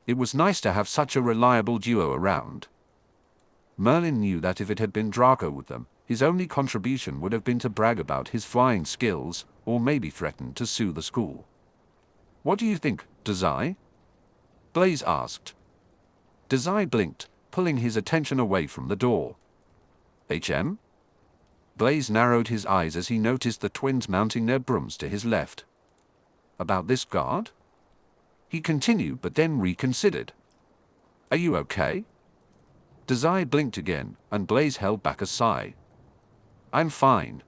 It was nice to have such a reliable duo around. Merlin knew that if it had been Draco with them, his only contribution would have been to brag about his flying skills, or maybe threaten to sue the school. "What do you think, Dazai?" Blaise asked. Dazai blinked, pulling his attention away from the door. "HM?" Blaise narrowed his eyes as he noticed the twins mounting their brooms to his left. "About this guard?" He continued but then reconsidered. "Are you okay?" Dazai blinked again, and Blaise held back a sigh. "I'm fine."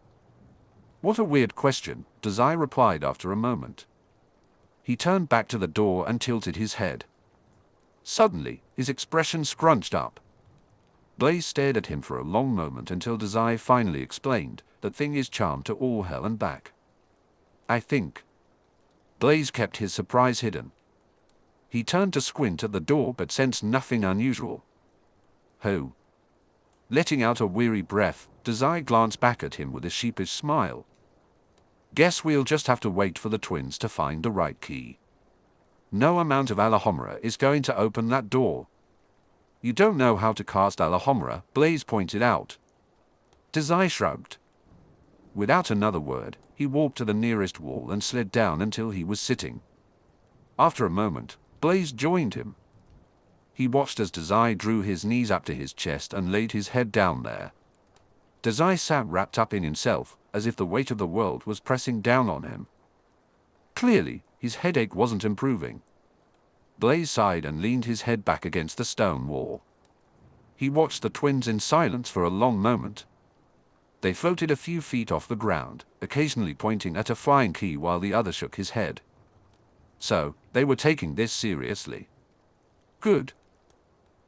"What a weird question," Dazai replied after a moment. He turned back to the door and tilted his head. Suddenly, his expression scrunched up. Blaise stared at him for a long moment until Dazai finally explained, "That thing is charmed to all hell and back. I think." Blaise kept his surprise hidden. He turned to squint at the door but sensed nothing unusual. "Who?" Letting out a weary breath, Dazai glanced back at him with a sheepish smile. "Guess we'll just have to wait for the twins to find the right key. No amount of Alhambra is going to open that door." "You don't know how to cast Alhambra," Blaise pointed out. Dazai shrugged. Without another word, he walked to the nearest wall and slid down until he was sitting. After a moment, Blaise joined him. He watched as Dazai drew his knees up to his chest and laid his head down there. Dazai sat wrapped up in himself, as if the weight of the world was pressing down on him. Clearly, his headache wasn't improving. Blaise sighed and leaned his head back against the stone wall. He watched the twins in silence for a long moment. They floated a few feet off the ground, occasionally pointing at a flying key while the other shook his head. So, they were taking this seriously. Good.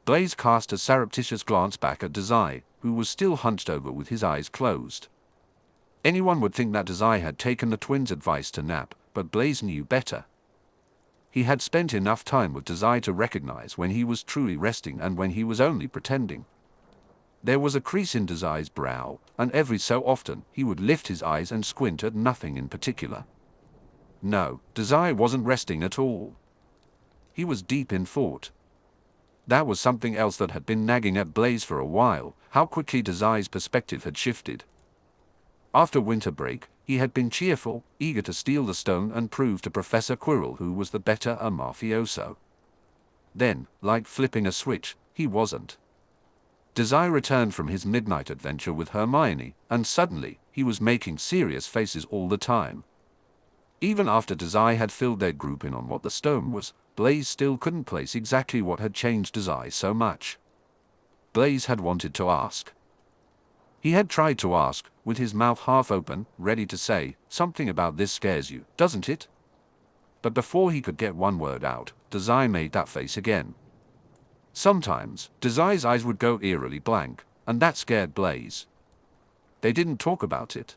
Blaise cast a surreptitious glance back at Dazai, who was still hunched over with his eyes closed. Anyone would think that Dazai had taken the twins' advice to nap, but Blaise knew better. He had spent enough time with Dazai to recognize when he was truly resting and when he was only pretending. There was a crease in Dazai's brow, and every so often he would lift his eyes and squint at nothing in particular. No, Dazai wasn't resting at all. He was deep in thought. That was something else that had been nagging at Blaise for a while, how quickly Dazai's perspective had shifted. After winter break, he had been cheerful, eager to steal the stone and prove to Professor Quirrell who was the better mafioso. Then, like flipping a switch, he wasn't. Dazai returned from his midnight adventure with Hermione, and suddenly, he was making serious faces all the time. Even after Dazai had filled their group in on what the stone was, Blaise still couldn't place exactly what had changed Dazai so much. Blaise had wanted to ask. He had tried to ask, with his mouth half open, ready to say, "Something about this scares you, doesn't it?" but before he could get one word out, Dazai made that face again. Sometimes, Dazai's eyes would go eerily blank, and that scared Blaise. They didn't talk about it.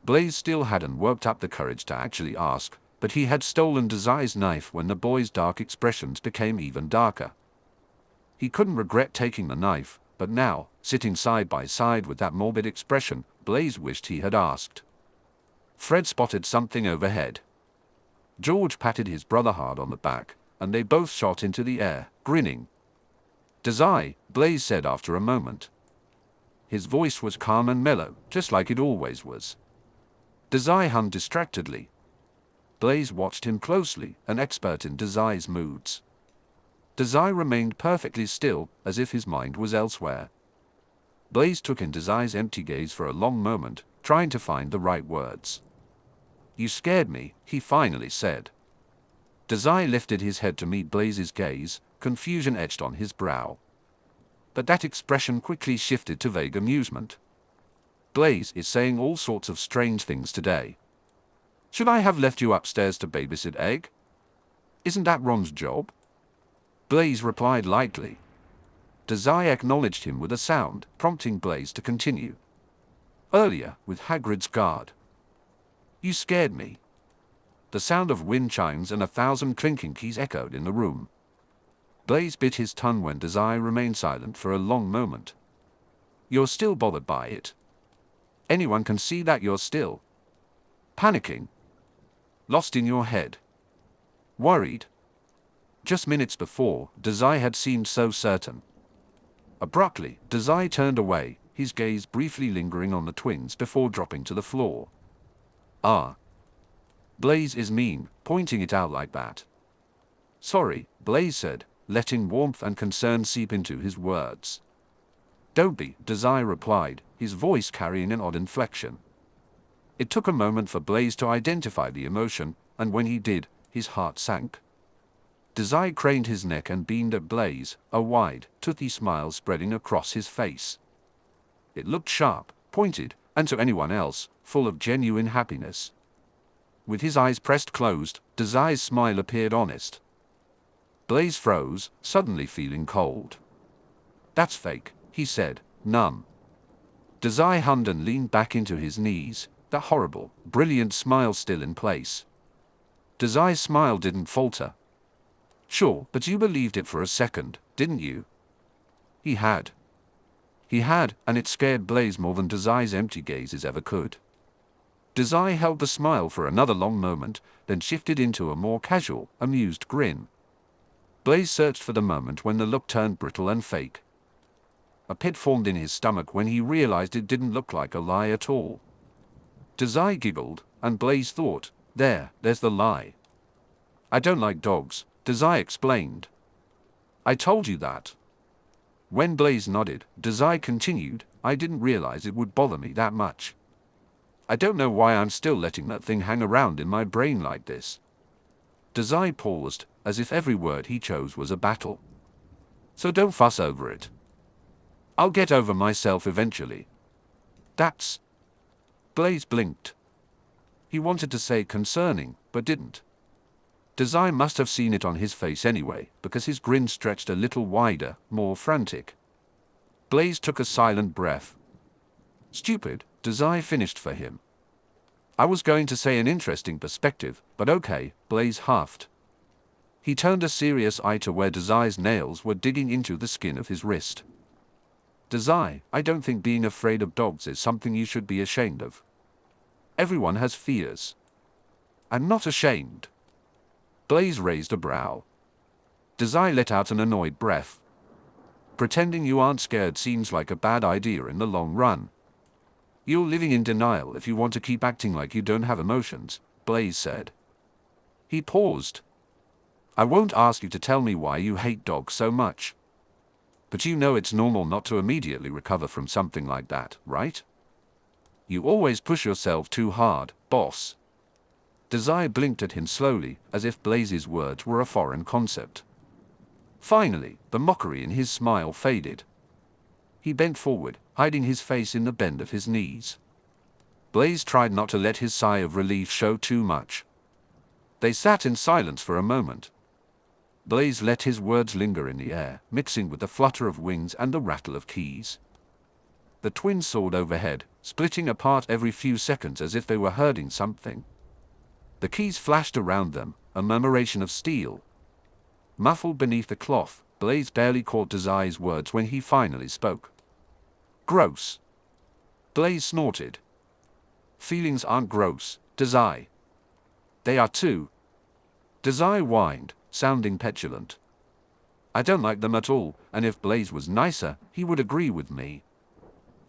Blaise still hadn't worked up the courage to actually ask, but he had stolen Dazai's knife when the boy's dark expressions became even darker. He couldn't regret taking the knife, but now, sitting side by side with that morbid expression, Blaise wished he had asked. Fred spotted something overhead. George patted his brother hard on the back, and they both shot into the air, grinning. Dazai, Blaise said after a moment. His voice was calm and mellow, just like it always was. Dazai hummed distractedly. Blaise watched him closely, an expert in Dazai's moods. Dazai remained perfectly still, as if his mind was elsewhere. Blaise took in Dazai's empty gaze for a long moment, trying to find the right words. "You scared me," he finally said. Dazai lifted his head to meet Blaise's gaze, confusion etched on his brow. But that expression quickly shifted to vague amusement. "Blaise is saying all sorts of strange things today. Should I have left you upstairs to babysit Egg? Isn't that Ron's job?" Blaise replied lightly. Dazai acknowledged him with a sound, prompting Blaise to continue. "Earlier, with Hagrid's guard. You scared me." The sound of wind chimes and 1,000 clinking keys echoed in the room. Blaise bit his tongue when Dazai remained silent for a long moment. "You're still bothered by it. Anyone can see that you're still panicking. Lost in your head. Worried." Just minutes before, Dazai had seemed so certain. Abruptly, Dazai turned away, his gaze briefly lingering on the twins before dropping to the floor. "Ah. Blaise is mean, pointing it out like that." "Sorry," Blaise said, letting warmth and concern seep into his words. "Don't be," Dazai replied, his voice carrying an odd inflection. It took a moment for Blaise to identify the emotion, and when he did, his heart sank. Dazai craned his neck and beamed at Blaise, a wide, toothy smile spreading across his face. It looked sharp, pointed, and to anyone else, full of genuine happiness. With his eyes pressed closed, Dazai's smile appeared honest. Blaise froze, suddenly feeling cold. "That's fake," he said, numb. Dazai hummed and leaned back into his knees, that horrible, brilliant smile still in place. Dazai's smile didn't falter. "Sure, but you believed it for a second, didn't you?" He had. He had, and it scared Blaise more than Dazai's empty gazes ever could. Dazai held the smile for another long moment, then shifted into a more casual, amused grin. Blaise searched for the moment when the look turned brittle and fake. A pit formed in his stomach when he realized it didn't look like a lie at all. Dazai giggled, and Blaise thought, there's the lie. "I don't like dogs," Dazai explained. "I told you that." When Blaise nodded, Dazai continued, "I didn't realize it would bother me that much. I don't know why I'm still letting that thing hang around in my brain like this." Dazai paused, as if every word he chose was a battle. "So don't fuss over it. I'll get over myself eventually." "That's..." Blaise blinked. He wanted to say concerning, but didn't. Dazai must have seen it on his face anyway, because his grin stretched a little wider, more frantic. Blaise took a silent breath. "Stupid," Dazai finished for him. "I was going to say an interesting perspective, but okay," Blaise huffed. He turned a serious eye to where Dazai's nails were digging into the skin of his wrist. "Dazai, I don't think being afraid of dogs is something you should be ashamed of. Everyone has fears." "I'm not ashamed." Blaise raised a brow. Dazai let out an annoyed breath. "Pretending you aren't scared seems like a bad idea in the long run. You're living in denial if you want to keep acting like you don't have emotions," Blaise said. He paused. "I won't ask you to tell me why you hate dogs so much. But you know it's normal not to immediately recover from something like that, right? You always push yourself too hard, boss." Dazai blinked at him slowly, as if Blaise's words were a foreign concept. Finally, the mockery in his smile faded. He bent forward, hiding his face in the bend of his knees. Blaise tried not to let his sigh of relief show too much. They sat in silence for a moment. Blaise let his words linger in the air, mixing with the flutter of wings and the rattle of keys. The twins soared overhead, splitting apart every few seconds as if they were herding something. The keys flashed around them, a murmuration of steel. Muffled beneath the cloth, Blaise barely caught Dazai's words when he finally spoke. Gross. Blaise snorted. Feelings aren't gross, Dazai. They are too. Dazai whined, sounding petulant. I don't like them at all, and if Blaise was nicer, he would agree with me.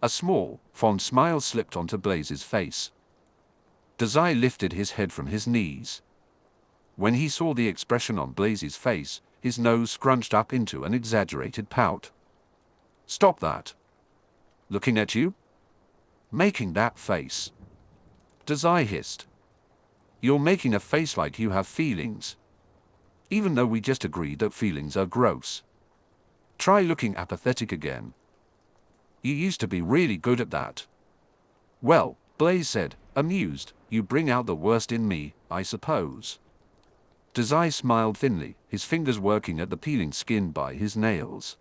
A small, fond smile slipped onto Blaise's face. Dazai lifted his head from his knees. When he saw the expression on Blaise's face, his nose scrunched up into an exaggerated pout. Stop that. Looking at you? Making that face. Dazai hissed. You're making a face like you have feelings. Even though we just agreed that feelings are gross. Try looking apathetic again. You used to be really good at that. Well, Blaise said, amused, you bring out the worst in me, I suppose. Dazai smiled thinly, his fingers working at the peeling skin by his nails.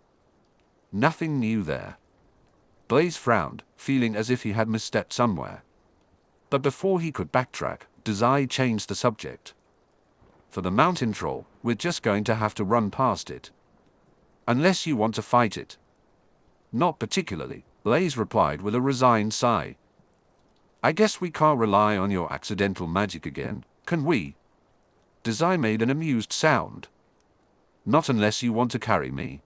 Nothing new there. Blaise frowned, feeling as if he had misstepped somewhere. But before he could backtrack, Dazai changed the subject. For the mountain troll, we're just going to have to run past it. Unless you want to fight it. Not particularly, Blaise replied with a resigned sigh. I guess we can't rely on your accidental magic again, can we? Dazai made an amused sound. Not unless you want to carry me.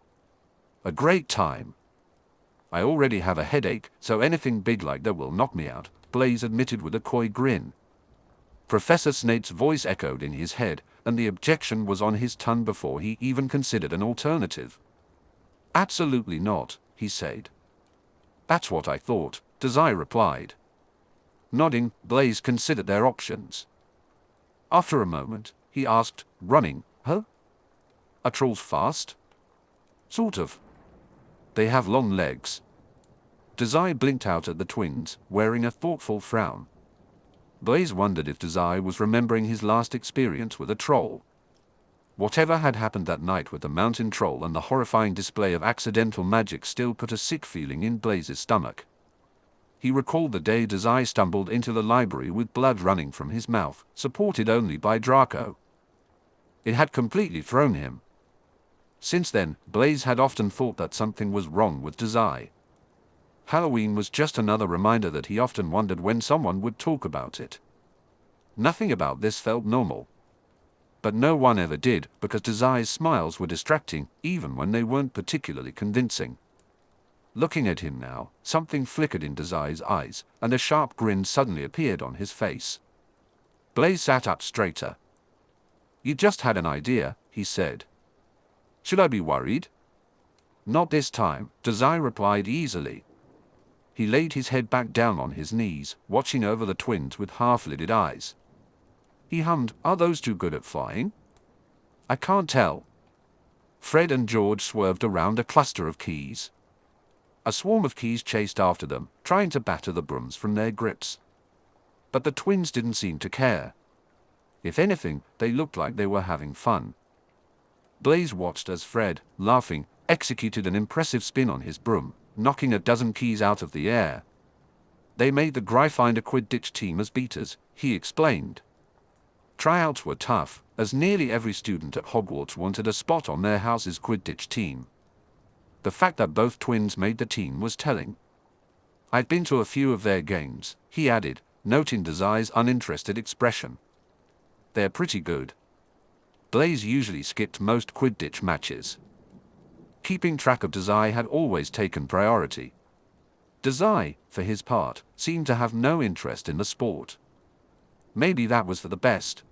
A great time. I already have a headache, so anything big like that will knock me out, Blaise admitted with a coy grin. Professor Snape's voice echoed in his head, and the objection was on his tongue before he even considered an alternative. Absolutely not, he said. That's what I thought, Dazai replied. Nodding, Blaise considered their options. After a moment, he asked, running, huh? Are trolls fast? Sort of. They have long legs. Dazai blinked out at the twins, wearing a thoughtful frown. Blaise wondered if Dazai was remembering his last experience with a troll. Whatever had happened that night with the mountain troll and the horrifying display of accidental magic still put a sick feeling in Blaise's stomach. He recalled the day Dazai stumbled into the library with blood running from his mouth, supported only by Draco. It had completely thrown him. Since then, Blaise had often thought that something was wrong with Dazai. Halloween was just another reminder that he often wondered when someone would talk about it. Nothing about this felt normal. But no one ever did, because Dazai's smiles were distracting, even when they weren't particularly convincing. Looking at him now, something flickered in Dazai's eyes, and a sharp grin suddenly appeared on his face. Blaise sat up straighter. You just had an idea, he said. Should I be worried? Not this time, Dazai replied easily. He laid his head back down on his knees, watching over the twins with half-lidded eyes. He hummed, are those two good at flying? I can't tell. Fred and George swerved around a cluster of keys. A swarm of keys chased after them, trying to batter the brooms from their grips. But the twins didn't seem to care. If anything, they looked like they were having fun. Blaise watched as Fred, laughing, executed an impressive spin on his broom, knocking a dozen keys out of the air. They made the Gryffindor Quidditch team as beaters, he explained. Tryouts were tough, as nearly every student at Hogwarts wanted a spot on their house's Quidditch team. The fact that both twins made the team was telling. I'd been to a few of their games, he added, noting Dazai's uninterested expression. They're pretty good. Blaise usually skipped most Quidditch matches. Keeping track of Dazai had always taken priority. Dazai, for his part, seemed to have no interest in the sport. Maybe that was for the best.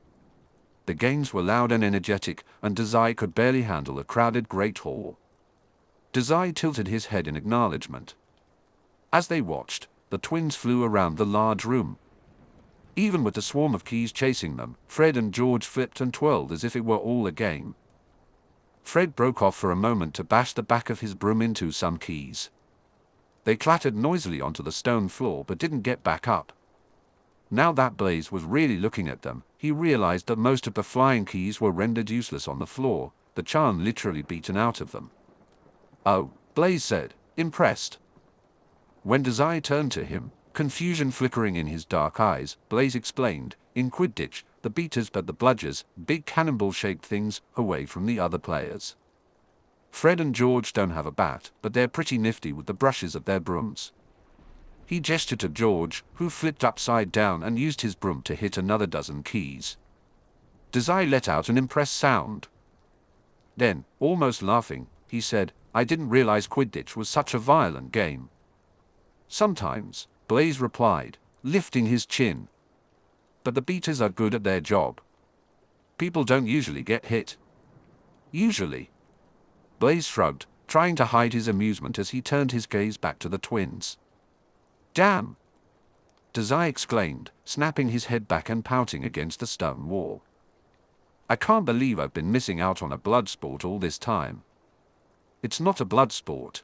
The games were loud and energetic, and Dazai could barely handle a crowded Great Hall. Dazai tilted his head in acknowledgement. As they watched, the twins flew around the large room. Even with the swarm of keys chasing them, Fred and George flipped and twirled as if it were all a game. Fred broke off for a moment to bash the back of his broom into some keys. They clattered noisily onto the stone floor but didn't get back up. Now that Blaise was really looking at them, he realized that most of the flying keys were rendered useless on the floor, the charm literally beaten out of them. "Oh," Blaise said, impressed. When Dazai turned to him, confusion flickering in his dark eyes, Blaise explained, "In Quidditch, the beaters but the bludgers, big cannonball-shaped things, away from the other players. Fred and George don't have a bat, but they're pretty nifty with the brushes of their brooms." He gestured to George, who flipped upside down and used his broom to hit another dozen keys. Dazai let out an impressed sound. Then, almost laughing, he said, "I didn't realize Quidditch was such a violent game." "Sometimes," Blaise replied, lifting his chin. "But the beaters are good at their job. People don't usually get hit." "Usually." Blaise shrugged, trying to hide his amusement as he turned his gaze back to the twins. "Damn!" Dazai exclaimed, snapping his head back and pouting against the stone wall. "I can't believe I've been missing out on a blood sport all this time." "It's not a blood sport."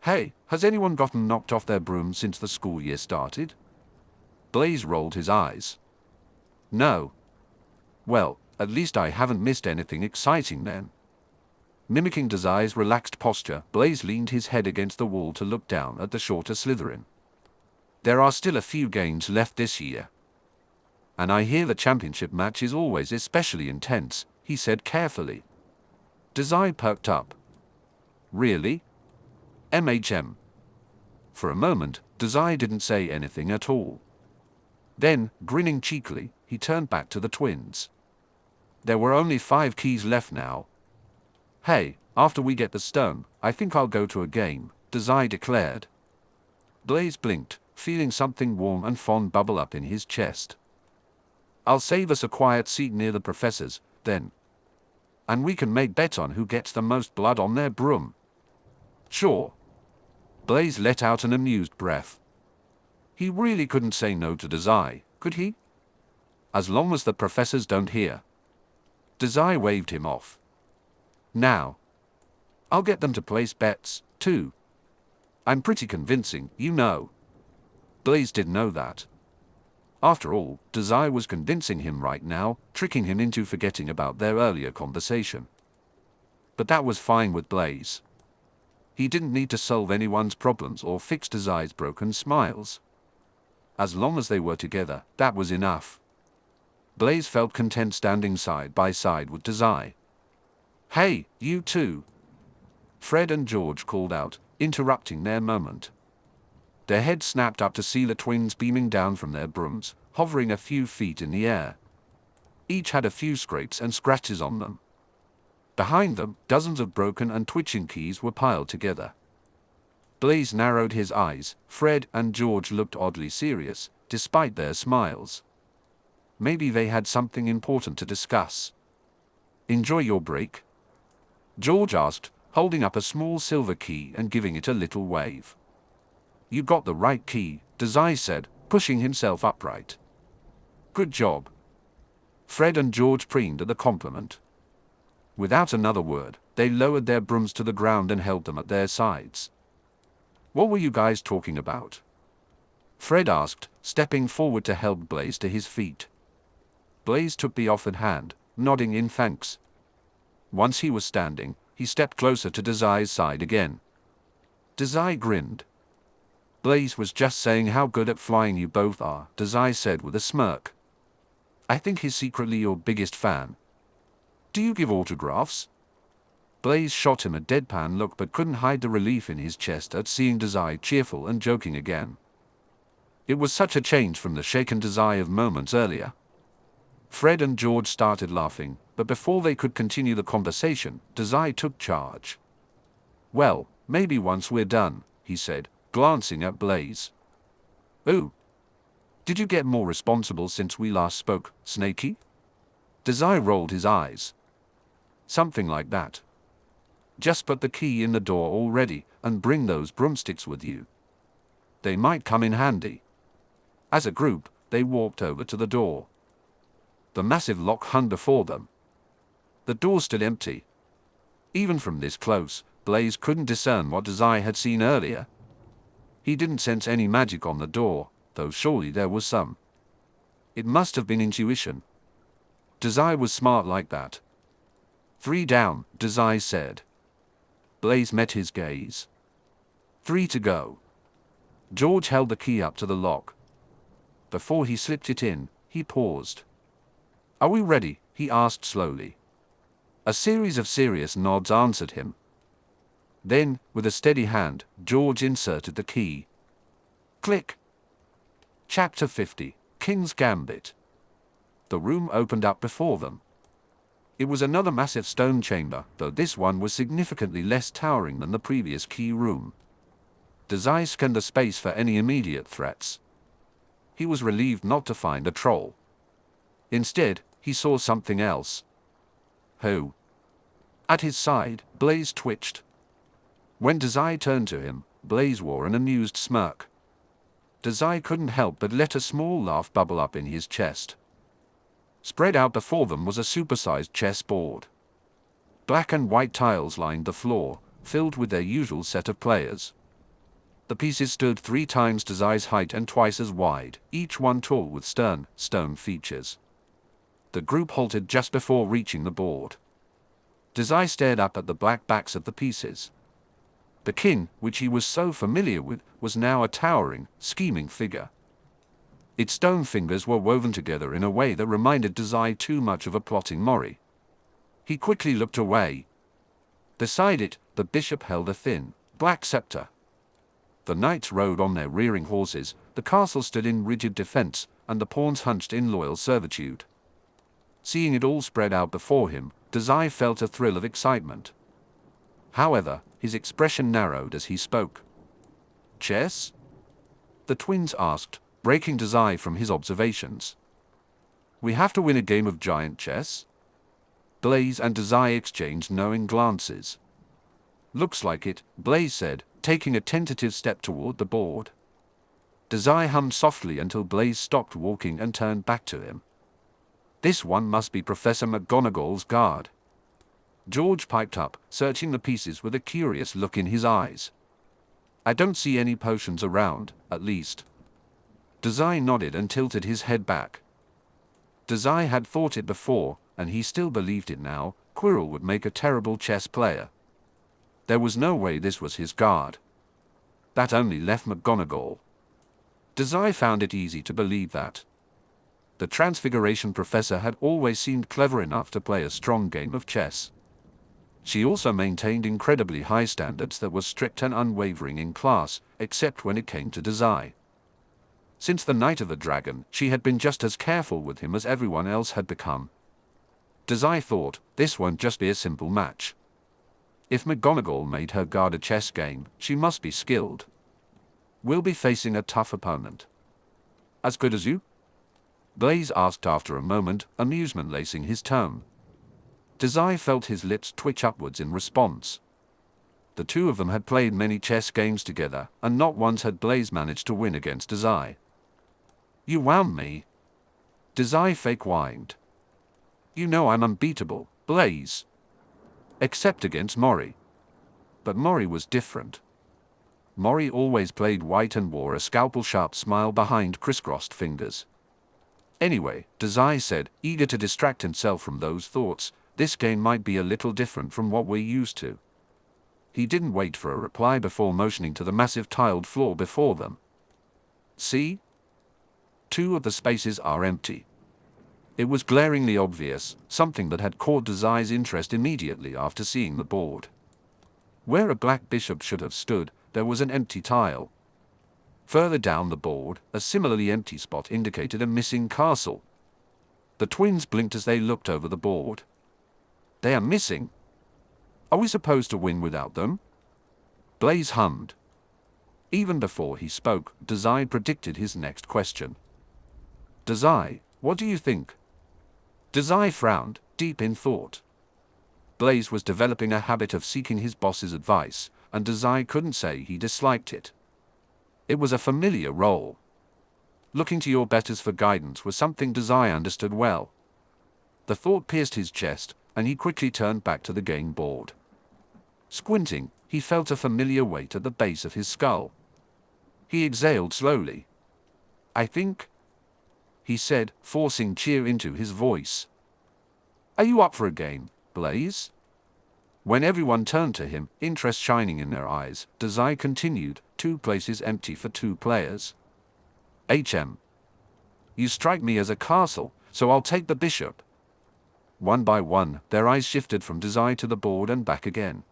"Hey, has anyone gotten knocked off their broom since the school year started?" Blaise rolled his eyes. "No." "Well, at least I haven't missed anything exciting then." Mimicking Dazai's relaxed posture, Blaise leaned his head against the wall to look down at the shorter Slytherin. "There are still a few games left this year. And I hear the championship match is always especially intense," he said carefully. Dazai perked up. "Really? MHM." For a moment, Dazai didn't say anything at all. Then, grinning cheekily, he turned back to the twins. There were only 5 keys left now. "Hey, after we get the stone, I think I'll go to a game," Dazai declared. Blaise blinked, feeling something warm and fond bubble up in his chest. "I'll save us a quiet seat near the professors, then. And we can make bets on who gets the most blood on their broom." "Sure." Blaise let out an amused breath. He really couldn't say no to Dazai, could he? As long as the professors don't hear. Dazai waved him off. "Now, I'll get them to place bets, too. I'm pretty convincing, you know." Blaise didn't know that. After all, Dazai was convincing him right now, tricking him into forgetting about their earlier conversation. But that was fine with Blaise. He didn't need to solve anyone's problems or fix Dazai's broken smiles. As long as they were together, that was enough. Blaise felt content standing side by side with Dazai. "Hey, you two!" Fred and George called out, interrupting their moment. Their heads snapped up to see the twins beaming down from their brooms, hovering a few feet in the air. Each had a few scrapes and scratches on them. Behind them, dozens of broken and twitching keys were piled together. Blaise narrowed his eyes. Fred and George looked oddly serious, despite their smiles. Maybe they had something important to discuss. "Enjoy your break?" George asked, holding up a small silver key and giving it a little wave. "You got the right key," Dazai said, pushing himself upright. "Good job." Fred and George preened at the compliment. Without another word, they lowered their brooms to the ground and held them at their sides. "What were you guys talking about?" Fred asked, stepping forward to help Blaise to his feet. Blaise took the offered hand, nodding in thanks. Once he was standing, he stepped closer to Dazai's side again. Dazai grinned. "Blaise was just saying how good at flying you both are," Dazai said with a smirk. "I think he's secretly your biggest fan. Do you give autographs?" Blaise shot him a deadpan look but couldn't hide the relief in his chest at seeing Dazai cheerful and joking again. It was such a change from the shaken Dazai of moments earlier. Fred and George started laughing, but before they could continue the conversation, Dazai took charge. "Well, maybe once we're done," he said, glancing at Blaise. "Ooh. Did you get more responsible since we last spoke, Snakey?" Dazai rolled his eyes. "Something like that. Just put the key in the door already, and bring those broomsticks with you. They might come in handy." As a group, they walked over to the door. The massive lock hung before them. The door stood empty. Even from this close, Blaise couldn't discern what Dazai had seen earlier. He didn't sense any magic on the door, though surely there was some. It must have been intuition, Dazai was smart like that. 3 down, Dazai said. Blaise met his gaze. 3 to go. George held the key up to the lock. Before he slipped it in, he paused. Are we ready? He asked slowly. A series of serious nods answered him. Then, with a steady hand, George inserted the key. Click. Chapter 50, King's Gambit. The room opened up before them. It was another massive stone chamber, though this one was significantly less towering than the previous key room. Dazai scanned the space for any immediate threats. He was relieved not to find a troll. Instead, he saw something else. Who? At his side, Blaise twitched. When Dazai turned to him, Blaise wore an amused smirk. Dazai couldn't help but let a small laugh bubble up in his chest. Spread out before them was a supersized chessboard. Black and white tiles lined the floor, filled with their usual set of players. The pieces stood 3 times Dazai's height and twice as wide, each one tall with stern, stone features. The group halted just before reaching the board. Dazai stared up at the black backs of the pieces. The king, which he was so familiar with, was now a towering, scheming figure. Its stone fingers were woven together in a way that reminded Dazai too much of a plotting Mori. He quickly looked away. Beside it, the bishop held a thin, black scepter. The knights rode on their rearing horses, the castle stood in rigid defense, and the pawns hunched in loyal servitude. Seeing it all spread out before him, Dazai felt a thrill of excitement. However, his expression narrowed as he spoke. Chess? The twins asked, breaking Dazai from his observations. We have to win a game of giant chess? Blaise and Dazai exchanged knowing glances. Looks like it, Blaise said, taking a tentative step toward the board. Dazai hummed softly until Blaise stopped walking and turned back to him. This one must be Professor McGonagall's guard. George piped up, searching the pieces with a curious look in his eyes. I don't see any potions around, at least. Dazai nodded and tilted his head back. Dazai had thought it before, and he still believed it now. Quirrell would make a terrible chess player. There was no way this was his guard. That only left McGonagall. Dazai found it easy to believe that. The Transfiguration Professor had always seemed clever enough to play a strong game of chess. She also maintained incredibly high standards that were strict and unwavering in class, except when it came to Dazai. Since the Night of the Dragon, she had been just as careful with him as everyone else had become. Dazai thought, this won't just be a simple match. If McGonagall made her guard a chess game, she must be skilled. We'll be facing a tough opponent. As good as you? Blaise asked after a moment, amusement lacing his tone. Dazai felt his lips twitch upwards in response. The two of them had played many chess games together, and not once had Blaise managed to win against Dazai. You wound me. Dazai fake whined. You know I'm unbeatable, Blaise. Except against Mori. But Mori was different. Mori always played white and wore a scalpel-sharp smile behind crisscrossed fingers. Anyway, Dazai said, eager to distract himself from those thoughts, this game might be a little different from what we're used to. He didn't wait for a reply before motioning to the massive tiled floor before them. See? 2 of the spaces are empty. It was glaringly obvious, something that had caught Dazai's interest immediately after seeing the board. Where a black bishop should have stood, there was an empty tile. Further down the board, a similarly empty spot indicated a missing castle. The twins blinked as they looked over the board. They are missing? Are we supposed to win without them? Blaise hummed. Even before he spoke, Dazai predicted his next question. Dazai, what do you think? Dazai frowned, deep in thought. Blaise was developing a habit of seeking his boss's advice, and Dazai couldn't say he disliked it. It was a familiar role. Looking to your betters for guidance was something Dazai understood well. The thought pierced his chest, and he quickly turned back to the game board. Squinting, he felt a familiar weight at the base of his skull. He exhaled slowly. I think, he said, forcing cheer into his voice. Are you up for a game, Blaise? When everyone turned to him, interest shining in their eyes, Dazai continued, 2 places empty for 2 players. You strike me as a castle, so I'll take the bishop. One by one, their eyes shifted from Dazai to the board and back again.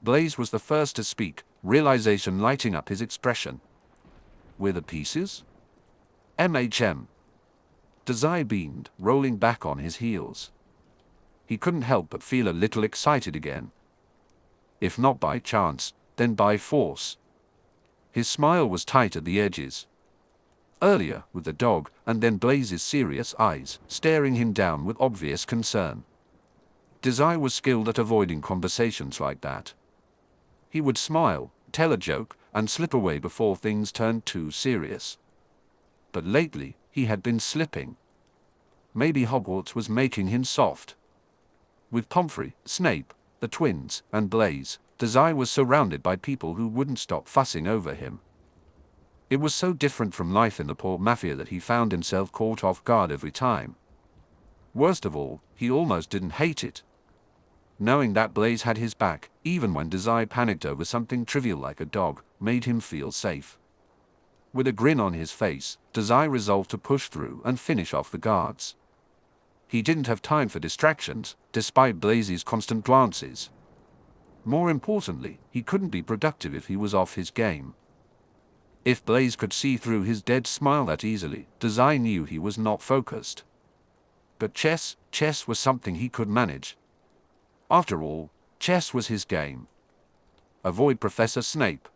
Blaise was the first to speak, realization lighting up his expression. Were the pieces? Dazai beamed, rolling back on his heels. He couldn't help but feel a little excited again. If not by chance, then by force. His smile was tight at the edges. Earlier, with the dog, and then Blaise's serious eyes, staring him down with obvious concern. Dazai was skilled at avoiding conversations like that. He would smile, tell a joke, and slip away before things turned too serious. But lately, he had been slipping. Maybe Hogwarts was making him soft. With Pomfrey, Snape, the twins, and Blaise, Dazai was surrounded by people who wouldn't stop fussing over him. It was so different from life in the Port Mafia that he found himself caught off guard every time. Worst of all, he almost didn't hate it. Knowing that Blaise had his back, even when Dazai panicked over something trivial like a dog, made him feel safe. With a grin on his face, Dazai resolved to push through and finish off the guards. He didn't have time for distractions, despite Blaise's constant glances. More importantly, he couldn't be productive if he was off his game. If Blaise could see through his dead smile that easily, Dazai knew he was not focused. But chess was something he could manage. After all, chess was his game. Avoid Professor Snape.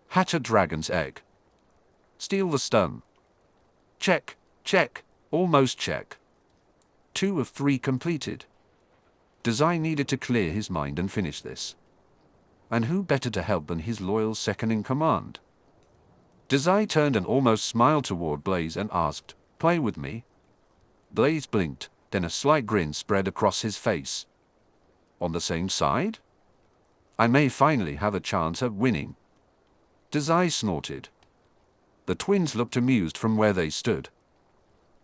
Hatch a dragon's egg. Steal the stone. Check, almost check. 2 of 3 completed. Dazai needed to clear his mind and finish this. And who better to help than his loyal second-in-command? Dazai turned and almost smiled toward Blaise and asked, "Play with me?" Blaise blinked, then a slight grin spread across his face. On the same side? I may finally have a chance at winning. Dazai snorted. The twins looked amused from where they stood.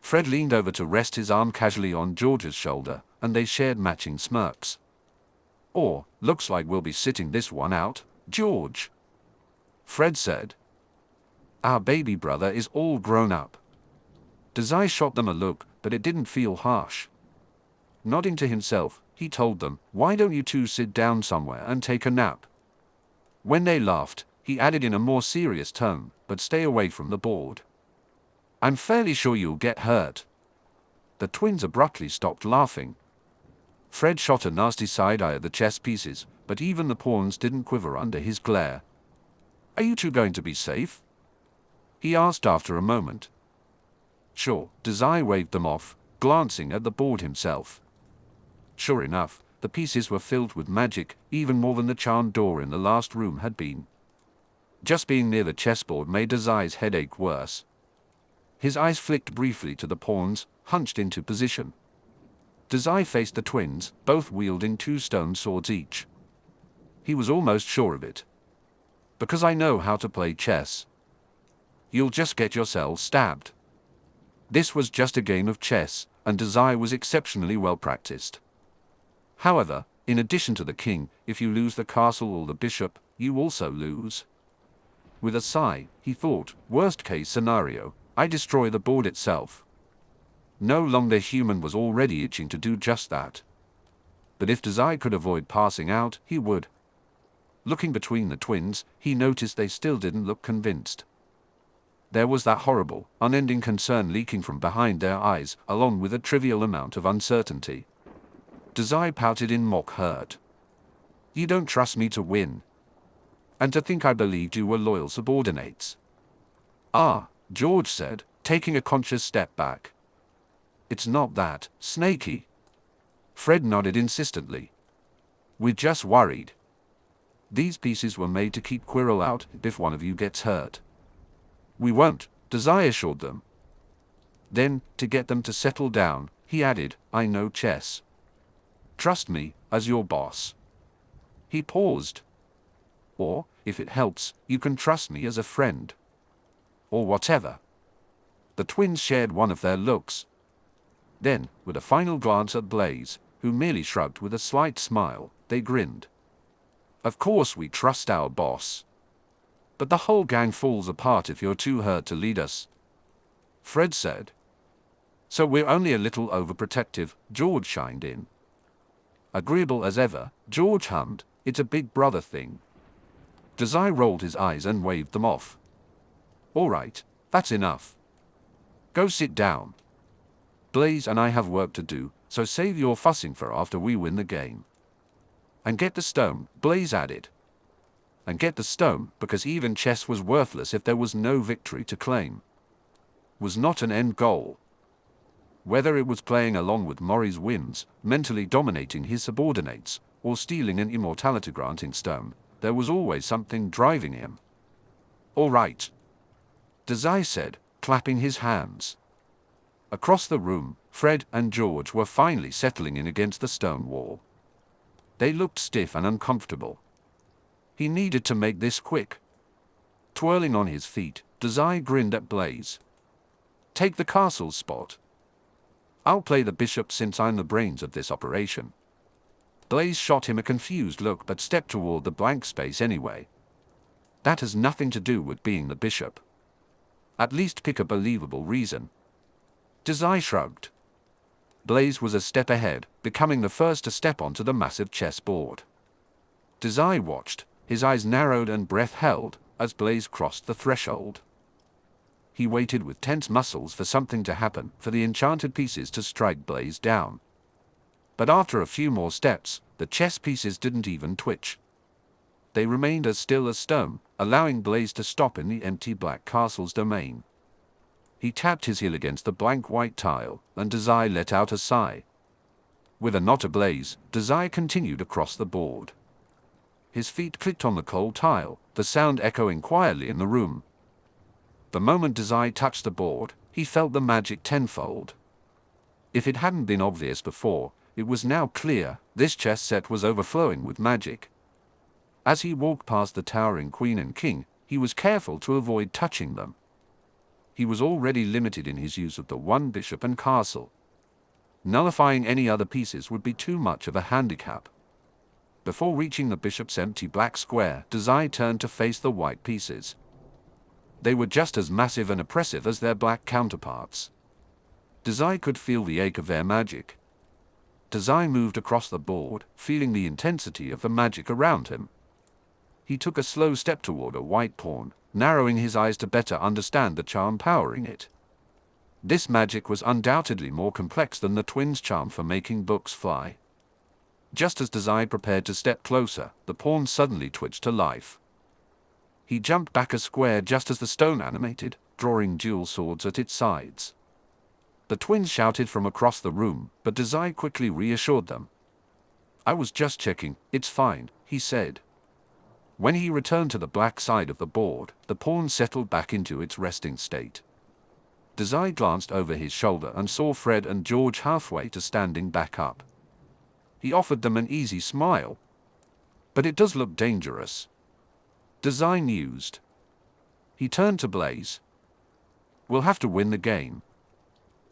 Fred leaned over to rest his arm casually on George's shoulder, and they shared matching smirks. "Or, looks like we'll be sitting this one out, George," Fred said. "Our baby brother is all grown up." Dazai shot them a look, but it didn't feel harsh. Nodding to himself, he told them, "Why don't you 2 sit down somewhere and take a nap?" When they laughed, he added in a more serious tone, "But stay away from the board. I'm fairly sure you'll get hurt." The twins abruptly stopped laughing. Fred shot a nasty side eye at the chess pieces, but even the pawns didn't quiver under his glare. "Are you 2 going to be safe?" he asked after a moment. "Sure," Dazai waved them off, glancing at the board himself. Sure enough, the pieces were filled with magic, even more than the charmed door in the last room had been. Just being near the chessboard made Dazai's headache worse. His eyes flicked briefly to the pawns, hunched into position. Dazai faced the twins, both wielding 2 stone swords each. He was almost sure of it. "Because I know how to play chess. You'll just get yourselves stabbed." This was just a game of chess, and Dazai was exceptionally well practiced. However, in addition to the king, if you lose the castle or the bishop, you also lose. With a sigh, he thought, worst case scenario, I destroy the board itself. No longer human was already itching to do just that. But if Dazai could avoid passing out, he would. Looking between the twins, he noticed they still didn't look convinced. There was that horrible, unending concern leaking from behind their eyes, along with a trivial amount of uncertainty. Dazai pouted in mock hurt. "You don't trust me to win. And to think I believed you were loyal subordinates." "Ah," George said, taking a conscious step back. "It's not that, Snakey." Fred nodded insistently. "We're just worried. These pieces were made to keep Quirrell out if one of you gets hurt." "We won't," Dazai assured them. Then, to get them to settle down, he added, "I know chess. Trust me, as your boss." He paused. "Or, if it helps, you can trust me as a friend. Or whatever." The twins shared one of their looks. Then, with a final glance at Blaise, who merely shrugged with a slight smile, they grinned. Of course we trust our boss. But the whole gang falls apart if you're too hurt to lead us, Fred said. So we're only a little overprotective, George chimed in. Agreeable as ever, George hummed, it's a big brother thing. Dazai rolled his eyes and waved them off. All right, that's enough. Go sit down. Blaise and I have work to do, so save your fussing for after we win the game. And get the stone, Blaise added. And get the stone, because even chess was worthless if there was no victory to claim. Was not an end goal. Whether it was playing along with Mori's whims, mentally dominating his subordinates, or stealing an immortality-granting stone, there was always something driving him. All right, Dazai said, clapping his hands. Across the room, Fred and George were finally settling in against the stone wall. They looked stiff and uncomfortable. He needed to make this quick. Twirling on his feet, Dazai grinned at Blaise. Take the castle spot. I'll play the bishop since I'm the brains of this operation. Blaise shot him a confused look but stepped toward the blank space anyway. That has nothing to do with being the bishop. At least pick a believable reason. Dazai shrugged. Blaise was a step ahead, becoming the first to step onto the massive chessboard. Dazai watched, his eyes narrowed and breath held, as Blaise crossed the threshold. He waited with tense muscles for something to happen, for the enchanted pieces to strike Blaise down. But after a few more steps, the chess pieces didn't even twitch. They remained as still as stone, allowing Blaise to stop in the empty black castle's domain. He tapped his heel against the blank white tile, and Dazai let out a sigh. With a nod to Blaise, Dazai continued across the board. His feet clicked on the cold tile, the sound echoing quietly in the room. The moment Dazai touched the board, he felt the magic tenfold. If it hadn't been obvious before, it was now clear, this chess set was overflowing with magic. As he walked past the towering queen and king, he was careful to avoid touching them. He was already limited in his use of the one bishop and castle. Nullifying any other pieces would be too much of a handicap. Before reaching the bishop's empty black square, Dazai turned to face the white pieces. They were just as massive and oppressive as their black counterparts. Dazai could feel the ache of their magic. Dazai moved across the board, feeling the intensity of the magic around him. He took a slow step toward a white pawn, narrowing his eyes to better understand the charm powering it. This magic was undoubtedly more complex than the twins' charm for making books fly. Just as Dazai prepared to step closer, the pawn suddenly twitched to life. He jumped back a square just as the stone animated, drawing dual swords at its sides. The twins shouted from across the room, but Dazai quickly reassured them. I was just checking, it's fine, he said. When he returned to the black side of the board, the pawn settled back into its resting state. Dazai glanced over his shoulder and saw Fred and George halfway to standing back up. He offered them an easy smile. But it does look dangerous. Dazai mused. He turned to Blaise. We'll have to win the game.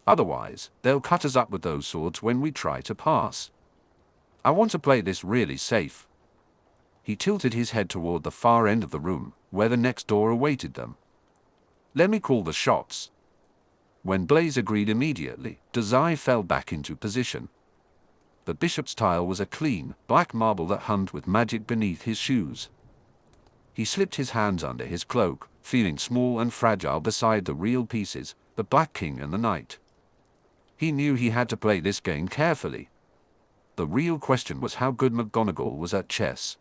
Otherwise, they'll cut us up with those swords when we try to pass. I want to play this really safe. He tilted his head toward the far end of the room, where the next door awaited them. Let me call the shots. When Blaise agreed immediately, Dazai fell back into position. The bishop's tile was a clean, black marble that hummed with magic beneath his shoes. He slipped his hands under his cloak, feeling small and fragile beside the real pieces, the Black King and the Knight. He knew he had to play this game carefully. The real question was how good McGonagall was at chess.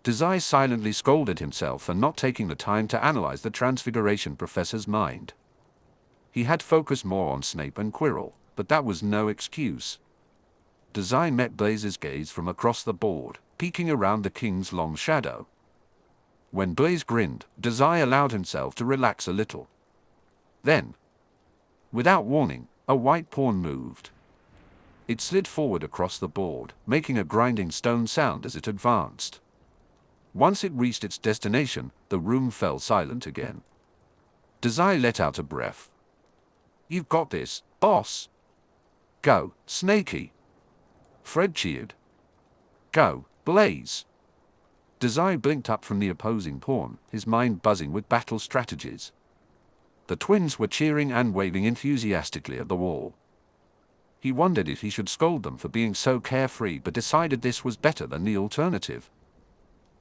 Dazai silently scolded himself for not taking the time to analyze the Transfiguration Professor's mind. He had focused more on Snape and Quirrell, but that was no excuse. Dazai met Blaise's gaze from across the board, peeking around the king's long shadow. When Blaise grinned, Dazai allowed himself to relax a little. Then, without warning, a white pawn moved. It slid forward across the board, making a grinding stone sound as it advanced. Once it reached its destination, the room fell silent again. Dazai let out a breath. You've got this, boss. Go, Snaky! Fred cheered. Go, Blaise! Dazai blinked up from the opposing pawn, his mind buzzing with battle strategies. The twins were cheering and waving enthusiastically at the wall. He wondered if he should scold them for being so carefree, but decided this was better than the alternative.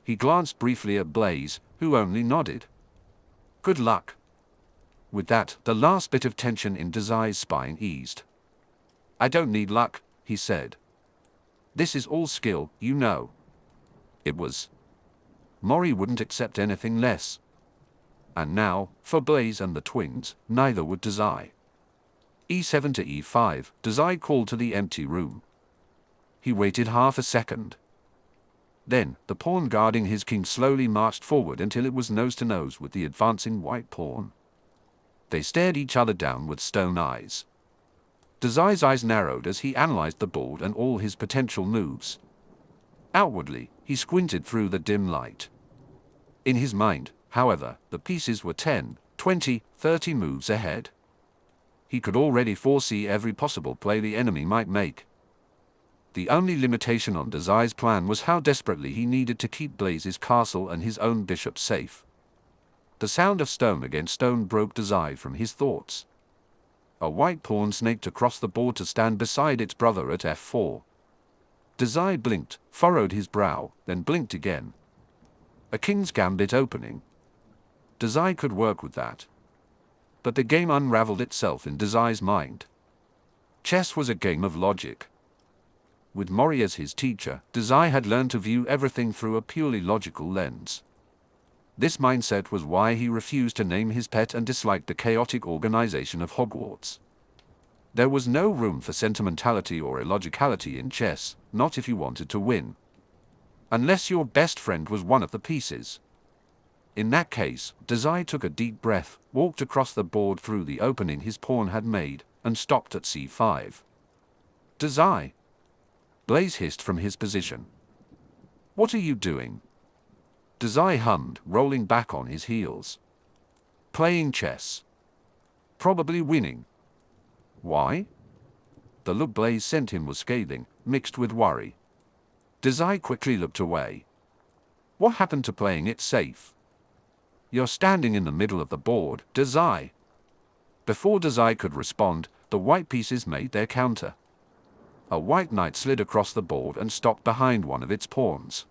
He glanced briefly at Blaise, who only nodded. Good luck. With that, the last bit of tension in Dazai's spine eased. I don't need luck, he said. This is all skill, you know. It was. Mori wouldn't accept anything less. And now, for Blaise and the twins, neither would Dazai. E7 to E5, Dazai called to the empty room. He waited half a second. Then, the pawn guarding his king slowly marched forward until it was nose to nose with the advancing white pawn. They stared each other down with stone eyes. Dazai's eyes narrowed as he analyzed the board and all his potential moves. Outwardly, he squinted through the dim light. In his mind, however, the pieces were 10, 20, 30 moves ahead. He could already foresee every possible play the enemy might make. The only limitation on Dazai's plan was how desperately he needed to keep Blaise's castle and his own bishop safe. The sound of stone against stone broke Dazai from his thoughts. A white pawn snaked across the board to stand beside its brother at f4. Dazai blinked, furrowed his brow, then blinked again. A king's gambit opening. Dazai could work with that. But the game unraveled itself in Dazai's mind. Chess was a game of logic. With Mori as his teacher, Dazai had learned to view everything through a purely logical lens. This mindset was why he refused to name his pet and disliked the chaotic organization of Hogwarts. There was no room for sentimentality or illogicality in chess, not if you wanted to win. Unless your best friend was one of the pieces. In that case, Dazai took a deep breath, walked across the board through the opening his pawn had made, and stopped at c5. Dazai! Blaise hissed from his position. What are you doing? Dazai hummed, rolling back on his heels. Playing chess. Probably winning. Why? The look Blaise sent him was scathing, mixed with worry. Dazai quickly looked away. What happened to playing it safe? You're standing in the middle of the board, Dazai. Before Dazai could respond, the white pieces made their counter. A white knight slid across the board and stopped behind one of its pawns.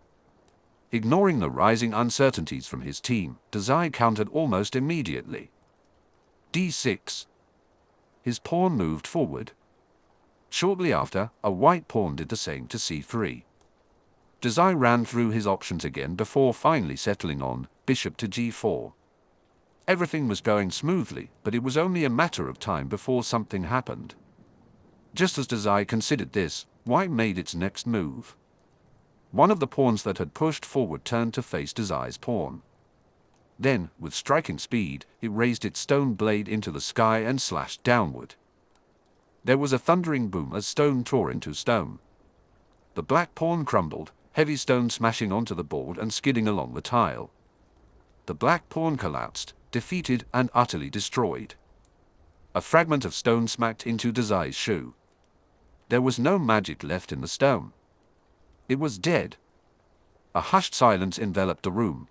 Ignoring the rising uncertainties from his team, Dazai countered almost immediately. d6. His pawn moved forward. Shortly after, a white pawn did the same to c3. Dazai ran through his options again before finally settling on bishop to g4. Everything was going smoothly, but it was only a matter of time before something happened. Just as Dazai considered this, white made its next move. One of the pawns that had pushed forward turned to face Dazai's pawn. Then, with striking speed, it raised its stone blade into the sky and slashed downward. There was a thundering boom as stone tore into stone. The black pawn crumbled, heavy stone smashing onto the board and skidding along the tile. The black pawn collapsed, defeated and utterly destroyed. A fragment of stone smacked into Dazai's shoe. There was no magic left in the stone. It was dead. A hushed silence enveloped the room.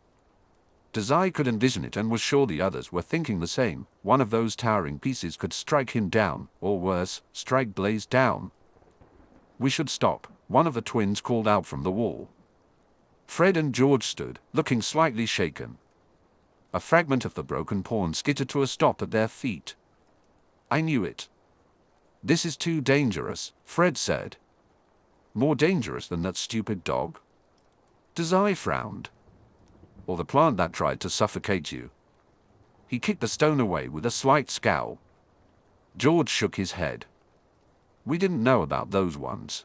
Dazai could envision it and was sure the others were thinking the same. One of those towering pieces could strike him down, or worse, strike Blaise down. We should stop, one of the twins called out from the wall. Fred and George stood, looking slightly shaken. A fragment of the broken pawn skittered to a stop at their feet. I knew it. This is too dangerous, Fred said. More dangerous than that stupid dog? Dazai frowned. Or the plant that tried to suffocate you. He kicked the stone away with a slight scowl. George shook his head. We didn't know about those ones.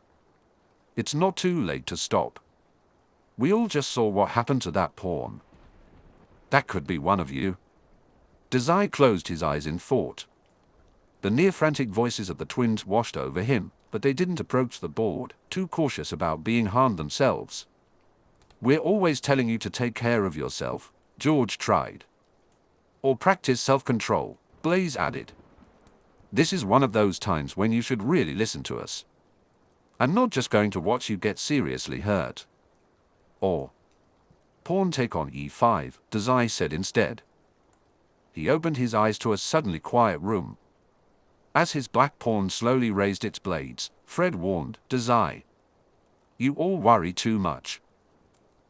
It's not too late to stop. We all just saw what happened to that pawn. That could be one of you. Dazai closed his eyes in thought. The near-frantic voices of the twins washed over him, but they didn't approach the board, too cautious about being harmed themselves. We're always telling you to take care of yourself, George tried. Or practice self-control, Blaise added. This is one of those times when you should really listen to us. I'm not just going to watch you get seriously hurt. Or pawn take on e5, Dazai said instead. He opened his eyes to a suddenly quiet room. As his black pawn slowly raised its blades, Fred warned, Dazai. You all worry too much.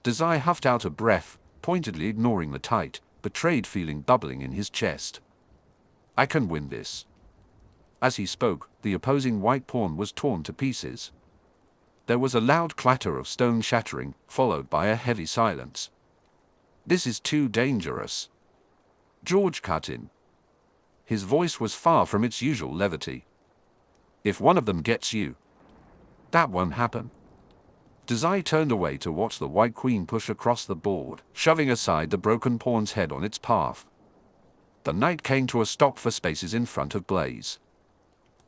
Dazai huffed out a breath, pointedly ignoring the tight, betrayed feeling bubbling in his chest. I can win this. As he spoke, the opposing white pawn was torn to pieces. There was a loud clatter of stone shattering, followed by a heavy silence. This is too dangerous. George cut in. His voice was far from its usual levity. If one of them gets you, that won't happen. Dazai turned away to watch the white queen push across the board, shoving aside the broken pawn's head on its path. The knight came to a stop for spaces in front of Blaise.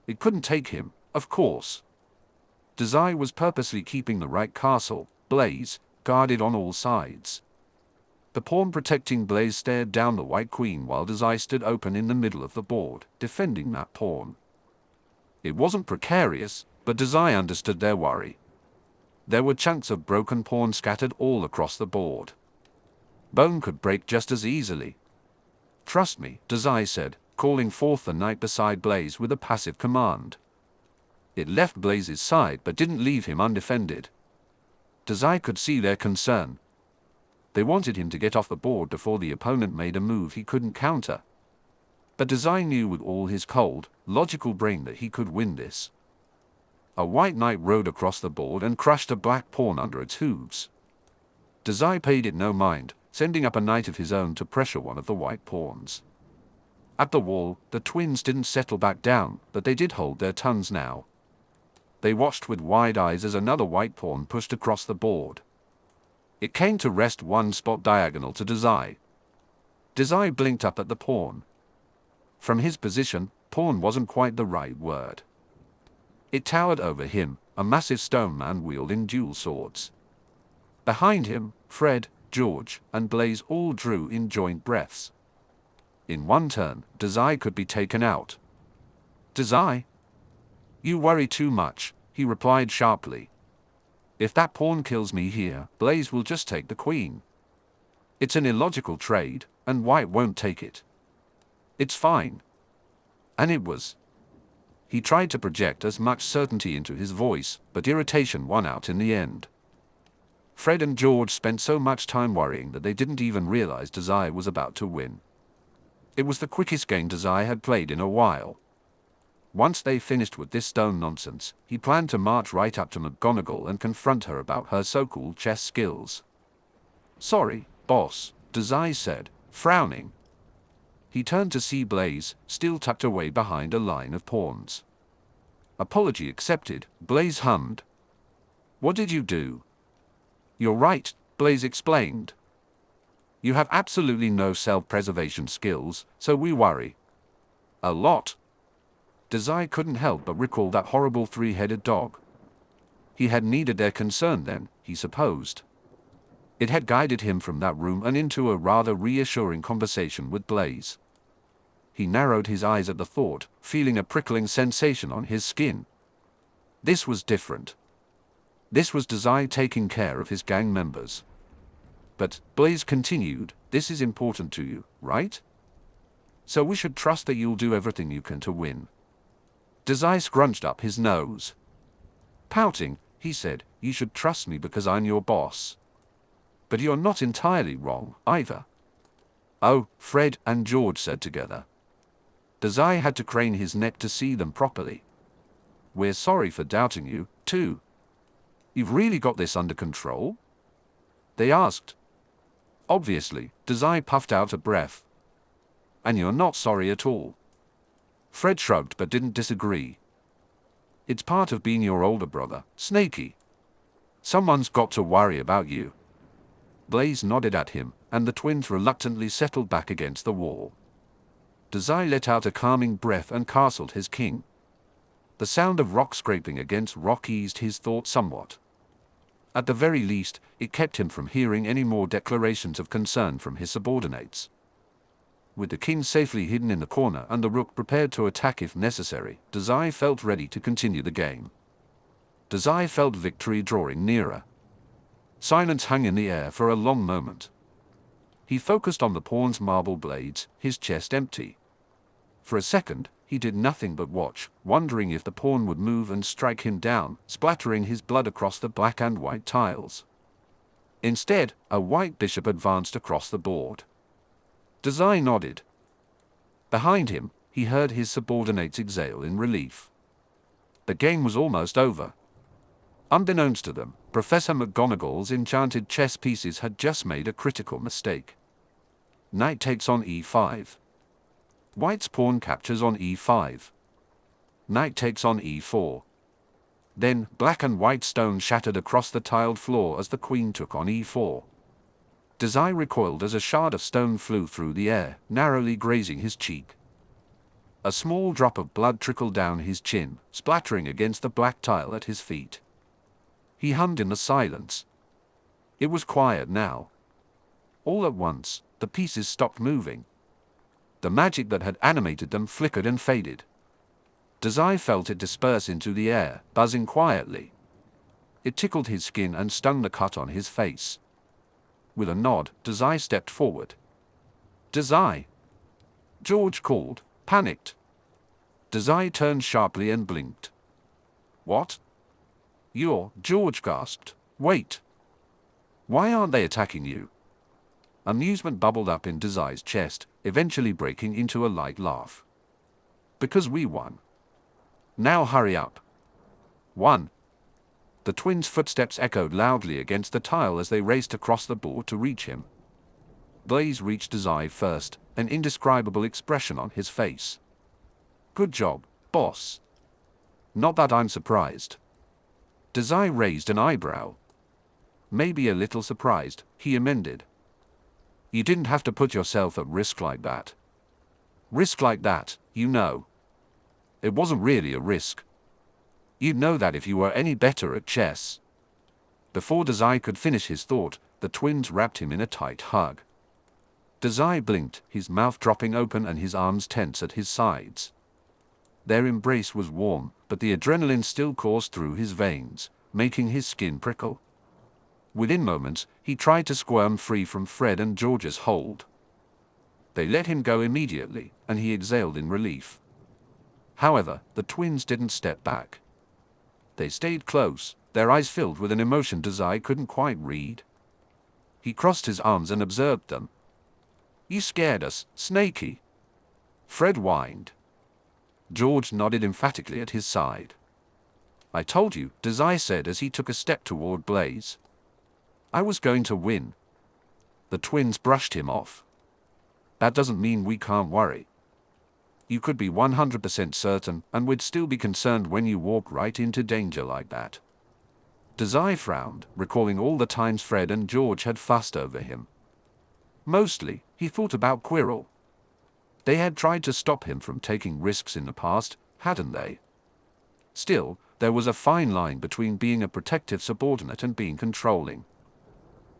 It couldn't take him, of course. Dazai was purposely keeping the right castle, Blaise, guarded on all sides. The pawn protecting Blaise stared down the white queen while Dazai stood open in the middle of the board, defending that pawn. It wasn't precarious, but Dazai understood their worry. There were chunks of broken pawn scattered all across the board. Bone could break just as easily. Trust me, Dazai said, calling forth the knight beside Blaise with a passive command. It left Blaise's side but didn't leave him undefended. Dazai could see their concern. They wanted him to get off the board before the opponent made a move he couldn't counter. But Dazai knew with all his cold, logical brain that he could win this. A white knight rode across the board and crushed a black pawn under its hooves. Dazai paid it no mind, sending up a knight of his own to pressure one of the white pawns. At the wall, the twins didn't settle back down, but they did hold their tongues now. They watched with wide eyes as another white pawn pushed across the board. It came to rest one spot diagonal to Dazai. Dazai blinked up at the pawn. From his position, pawn wasn't quite the right word. It towered over him, a massive stone man wielding dual swords. Behind him, Fred, George, and Blaise all drew in joint breaths. In one turn, Dazai could be taken out. Dazai? You worry too much, he replied sharply. If that pawn kills me here, Blaise will just take the queen. It's an illogical trade, and white won't take it. It's fine. And it was. He tried to project as much certainty into his voice, but irritation won out in the end. Fred and George spent so much time worrying that they didn't even realize Dazai was about to win. It was the quickest game Dazai had played in a while. Once they finished with this stone nonsense, he planned to march right up to McGonagall and confront her about her so-called chess skills. Sorry, boss, Dazai said, frowning. He turned to see Blaise, still tucked away behind a line of pawns. Apology accepted, Blaise hummed. What did you do? You're right, Blaise explained. You have absolutely no self-preservation skills, so we worry. A lot. Dazai couldn't help but recall that horrible three-headed dog. He had needed their concern then, he supposed. It had guided him from that room and into a rather reassuring conversation with Blaise. He narrowed his eyes at the thought, feeling a prickling sensation on his skin. This was different. This was Dazai taking care of his gang members. But, Blaise continued, this is important to you, right? So we should trust that you'll do everything you can to win. Dazai scrunched up his nose. Pouting, he said, you should trust me because I'm your boss. But you're not entirely wrong, either. Oh, Fred and George said together. Dazai had to crane his neck to see them properly. We're sorry for doubting you, too. You've really got this under control? They asked. Obviously, Dazai puffed out a breath. And you're not sorry at all. Fred shrugged but didn't disagree. It's part of being your older brother, Snaky. Someone's got to worry about you. Blaise nodded at him, and the twins reluctantly settled back against the wall. Dazai let out a calming breath and castled his king. The sound of rock scraping against rock eased his thoughts somewhat. At the very least, it kept him from hearing any more declarations of concern from his subordinates. With the king safely hidden in the corner and the rook prepared to attack if necessary, Dazai felt ready to continue the game. Dazai felt victory drawing nearer. Silence hung in the air for a long moment. He focused on the pawn's marble blades, his chest empty. For a second, he did nothing but watch, wondering if the pawn would move and strike him down, splattering his blood across the black and white tiles. Instead, a white bishop advanced across the board. Dazai nodded. Behind him, he heard his subordinates exhale in relief. The game was almost over. Unbeknownst to them, Professor McGonagall's enchanted chess pieces had just made a critical mistake. Knight takes on e5. White's pawn captures on e5. Knight takes on e4. Then, black and white stone shattered across the tiled floor as the queen took on e4. Dazai recoiled as a shard of stone flew through the air, narrowly grazing his cheek. A small drop of blood trickled down his chin, splattering against the black tile at his feet. He hummed in the silence. It was quiet now. All at once, the pieces stopped moving. The magic that had animated them flickered and faded. Dazai felt it disperse into the air, buzzing quietly. It tickled his skin and stung the cut on his face. With a nod, Dazai stepped forward. "Dazai!" George called, panicked. Dazai turned sharply and blinked. "What?" George gasped. "Wait. Why aren't they attacking you?" Amusement bubbled up in Dazai's chest, eventually breaking into a light laugh. "Because we won. Now hurry up." "Won?" The twins' footsteps echoed loudly against the tile as they raced across the board to reach him. Blaise reached Dazai first, an indescribable expression on his face. "Good job, boss." "Not that I'm surprised." Dazai raised an eyebrow. "Maybe a little surprised," he amended. "You didn't have to put yourself at risk like that." "Risk like that, you know. It wasn't really a risk. You'd know that if you were any better at chess." Before Dazai could finish his thought, the twins wrapped him in a tight hug. Dazai blinked, his mouth dropping open and his arms tense at his sides. Their embrace was warm, but the adrenaline still coursed through his veins, making his skin prickle. Within moments, he tried to squirm free from Fred and George's hold. They let him go immediately, and he exhaled in relief. However, the twins didn't step back. They stayed close, their eyes filled with an emotion Dazai couldn't quite read. He crossed his arms and observed them. "You scared us, Snaky." Fred whined. George nodded emphatically at his side. "I told you," Dazai said as he took a step toward Blaise. "I was going to win." The twins brushed him off. "That doesn't mean we can't worry. You could be 100% certain, and we'd still be concerned when you walk right into danger like that." Dazai frowned, recalling all the times Fred and George had fussed over him. Mostly, he thought about Quirrell. They had tried to stop him from taking risks in the past, hadn't they? Still, there was a fine line between being a protective subordinate and being controlling.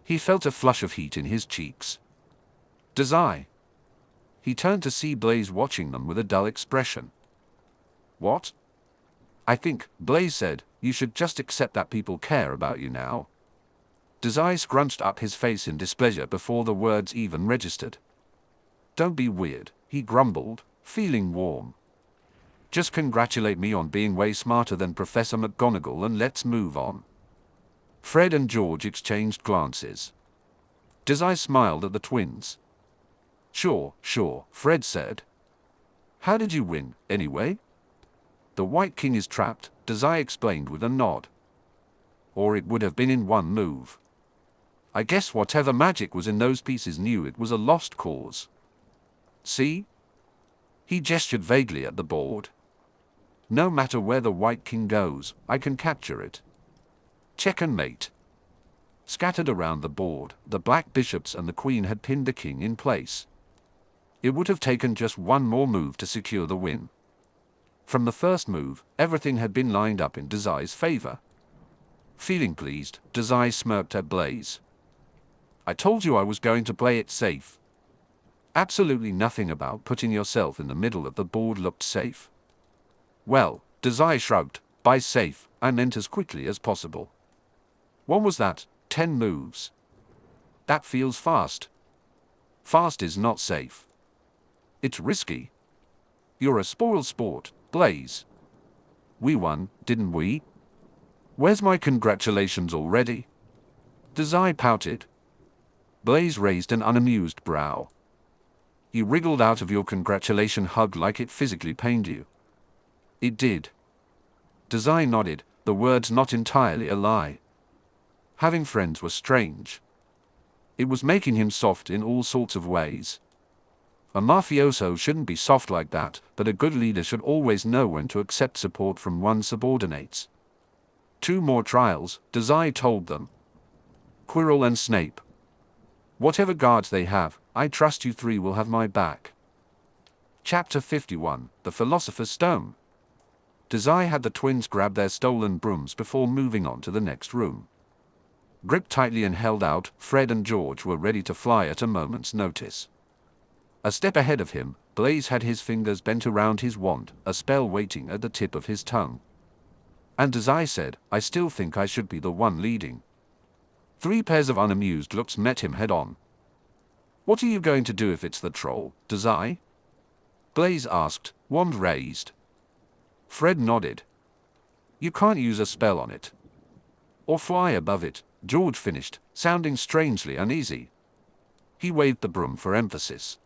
He felt a flush of heat in his cheeks. "Dazai." He turned to see Blaise watching them with a dull expression. "What?" "I think," Blaise said, "you should just accept that people care about you now." Dazai scrunched up his face in displeasure before the words even registered. "Don't be weird," he grumbled, feeling warm. "Just congratulate me on being way smarter than Professor McGonagall and let's move on." Fred and George exchanged glances. Dazai smiled at the twins. Sure, Fred said. "How did you win, anyway?" "The White King is trapped," Dazai explained with a nod. "Or it would have been in one move. I guess whatever magic was in those pieces knew it was a lost cause. See?" He gestured vaguely at the board. "No matter where the White King goes, I can capture it. Check and mate." Scattered around the board, the black bishops and the queen had pinned the king in place. It would have taken just one more move to secure the win. From the first move, everything had been lined up in Dazai's favor. Feeling pleased, Dazai smirked at Blaise. "I told you I was going to play it safe." Absolutely nothing about putting yourself in the middle of the board looked safe. Well, Dazai shrugged. By safe, I meant as quickly as possible. What was that? 10 moves. That feels fast. Fast is not safe. It's risky. You're a spoiled sport, Blaise. We won, didn't we? Where's my congratulations already? Dazai pouted. Blaise raised an unamused brow. You wriggled out of your congratulation hug like it physically pained you. It did. Dazai nodded, the words not entirely a lie. Having friends was strange. It was making him soft in all sorts of ways. A mafioso shouldn't be soft like that, but a good leader should always know when to accept support from one's subordinates. 2 more trials, Dazai told them. Quirrell and Snape. Whatever guards they have, I trust you 3 will have my back. Chapter 51, The Philosopher's Stone. Dazai had the twins grab their stolen brooms before moving on to the next room. Gripped tightly and held out, Fred and George were ready to fly at a moment's notice. A step ahead of him, Blaise had his fingers bent around his wand, a spell waiting at the tip of his tongue. And Dazai said, I still think I should be the one leading. 3 pairs of unamused looks met him head-on. What are you going to do if it's the troll, Dazai? Blaise asked, wand raised. Fred nodded. You can't use a spell on it. Or fly above it, George finished, sounding strangely uneasy. He waved the broom for emphasis.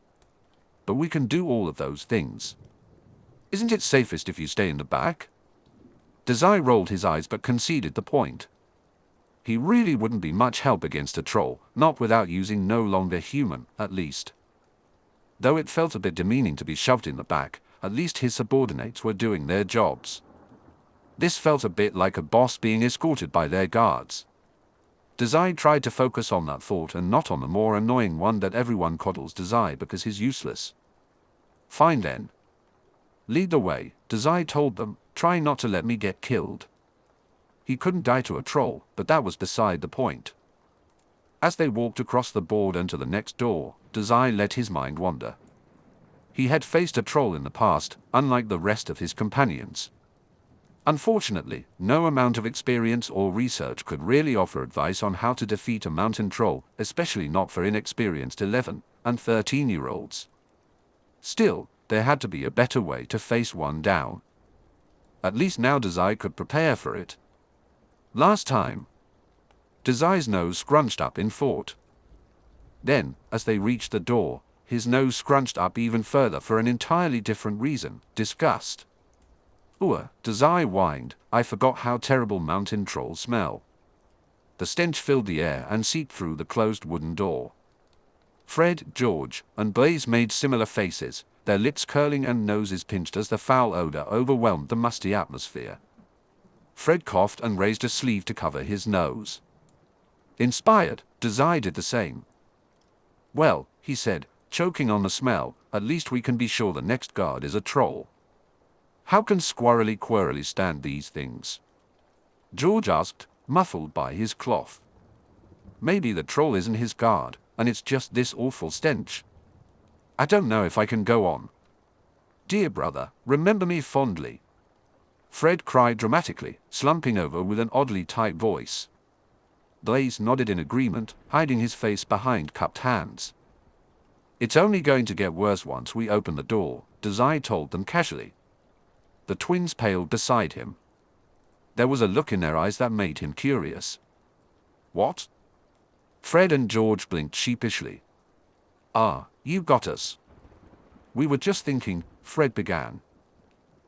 But we can do all of those things. Isn't it safest if you stay in the back? Dazai rolled his eyes but conceded the point. He really wouldn't be much help against a troll, not without using no longer human, at least. Though it felt a bit demeaning to be shoved in the back, at least his subordinates were doing their jobs. This felt a bit like a boss being escorted by their guards. Dazai tried to focus on that thought and not on the more annoying one that everyone coddles Dazai because he's useless. Fine then. Lead the way, Dazai told them, try not to let me get killed. He couldn't die to a troll, but that was beside the point. As they walked across the board and to the next door, Dazai let his mind wander. He had faced a troll in the past, unlike the rest of his companions. Unfortunately, no amount of experience or research could really offer advice on how to defeat a mountain troll, especially not for inexperienced 11- and 13-year-olds. Still, there had to be a better way to face one down. At least now Dazai could prepare for it. Last time, Dazai's nose scrunched up in thought. Then, as they reached the door, his nose scrunched up even further for an entirely different reason, disgust. Dazai whined, I forgot how terrible mountain trolls smell. The stench filled the air and seeped through the closed wooden door. Fred, George, and Blaise made similar faces, their lips curling and noses pinched as the foul odor overwhelmed the musty atmosphere. Fred coughed and raised a sleeve to cover his nose. Inspired, Dazai did the same. Well, he said, choking on the smell, at least we can be sure the next guard is a troll. How can Squirrely Quirrely stand these things? George asked, muffled by his cloth. Maybe the troll isn't his guard, and it's just this awful stench. I don't know if I can go on. Dear brother, remember me fondly. Fred cried dramatically, slumping over with an oddly tight voice. Blaise nodded in agreement, hiding his face behind cupped hands. It's only going to get worse once we open the door, Dazai told them casually. The twins paled beside him. There was a look in their eyes that made him curious. What? Fred and George blinked sheepishly. You got us. We were just thinking, Fred began.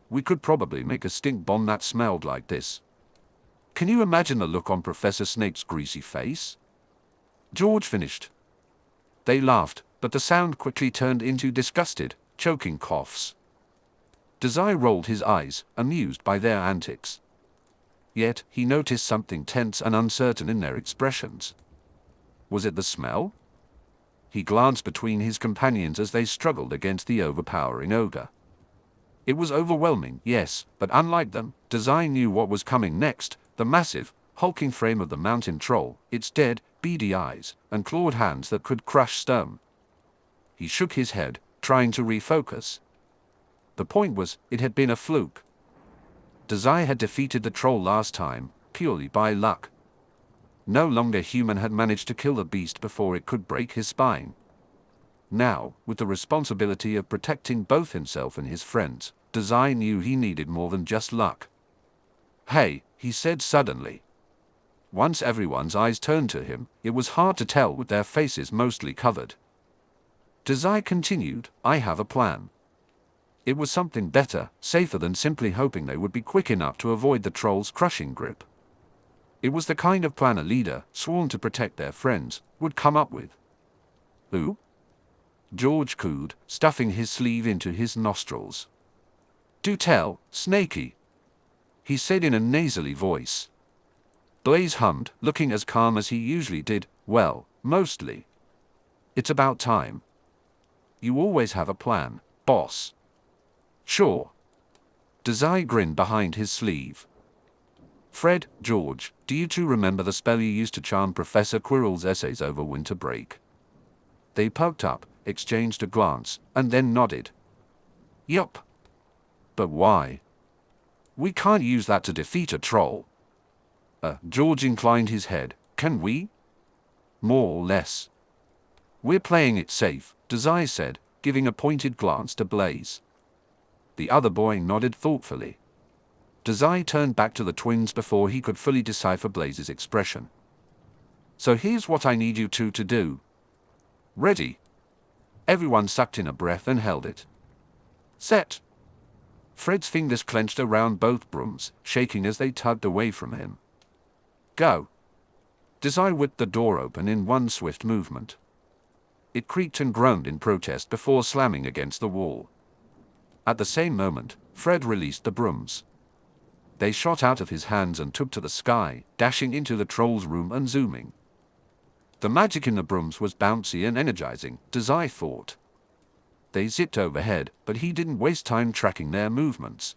We could probably make a stink bomb that smelled like this. Can you imagine the look on Professor Snape's greasy face? George finished. They laughed, but the sound quickly turned into disgusted, choking coughs. Dazai rolled his eyes, amused by their antics. Yet, he noticed something tense and uncertain in their expressions. Was it the smell? He glanced between his companions as they struggled against the overpowering odor. It was overwhelming, yes, but unlike them, Dazai knew what was coming next, the massive, hulking frame of the mountain troll, its dead, beady eyes, and clawed hands that could crush stone. He shook his head, trying to refocus. The point was, it had been a fluke. Dazai had defeated the troll last time, purely by luck. No longer human had managed to kill the beast before it could break his spine. Now, with the responsibility of protecting both himself and his friends, Dazai knew he needed more than just luck. "Hey," he said suddenly. Once everyone's eyes turned to him, it was hard to tell with their faces mostly covered. Dazai continued, "I have a plan." It was something better, safer than simply hoping they would be quick enough to avoid the troll's crushing grip. It was the kind of plan a leader, sworn to protect their friends, would come up with. "Who?" George cooed, stuffing his sleeve into his nostrils. "Do tell, Snakey," he said in a nasally voice. Blaise hummed, looking as calm as he usually did. "Well, mostly. It's about time. You always have a plan, boss." "Sure." Dazai grinned behind his sleeve. "Fred, George, do you two remember the spell you used to charm Professor Quirrell's essays over winter break?" They perked up, exchanged a glance, and then nodded. "Yup." "But why?" "We can't use that to defeat a troll." George inclined his head. "Can we?" "More or less." "We're playing it safe," Dazai said, giving a pointed glance to Blaise. The other boy nodded thoughtfully. Dazai turned back to the twins before he could fully decipher Blaise's expression. "So here's what I need you two to do. Ready?" Everyone sucked in a breath and held it. "Set." Fred's fingers clenched around both brooms, shaking as they tugged away from him. "Go." Dazai whipped the door open in one swift movement. It creaked and groaned in protest before slamming against the wall. At the same moment, Fred released the brooms. They shot out of his hands and took to the sky, dashing into the troll's room and zooming. The magic in the brooms was bouncy and energizing, Dazai thought. They zipped overhead, but he didn't waste time tracking their movements.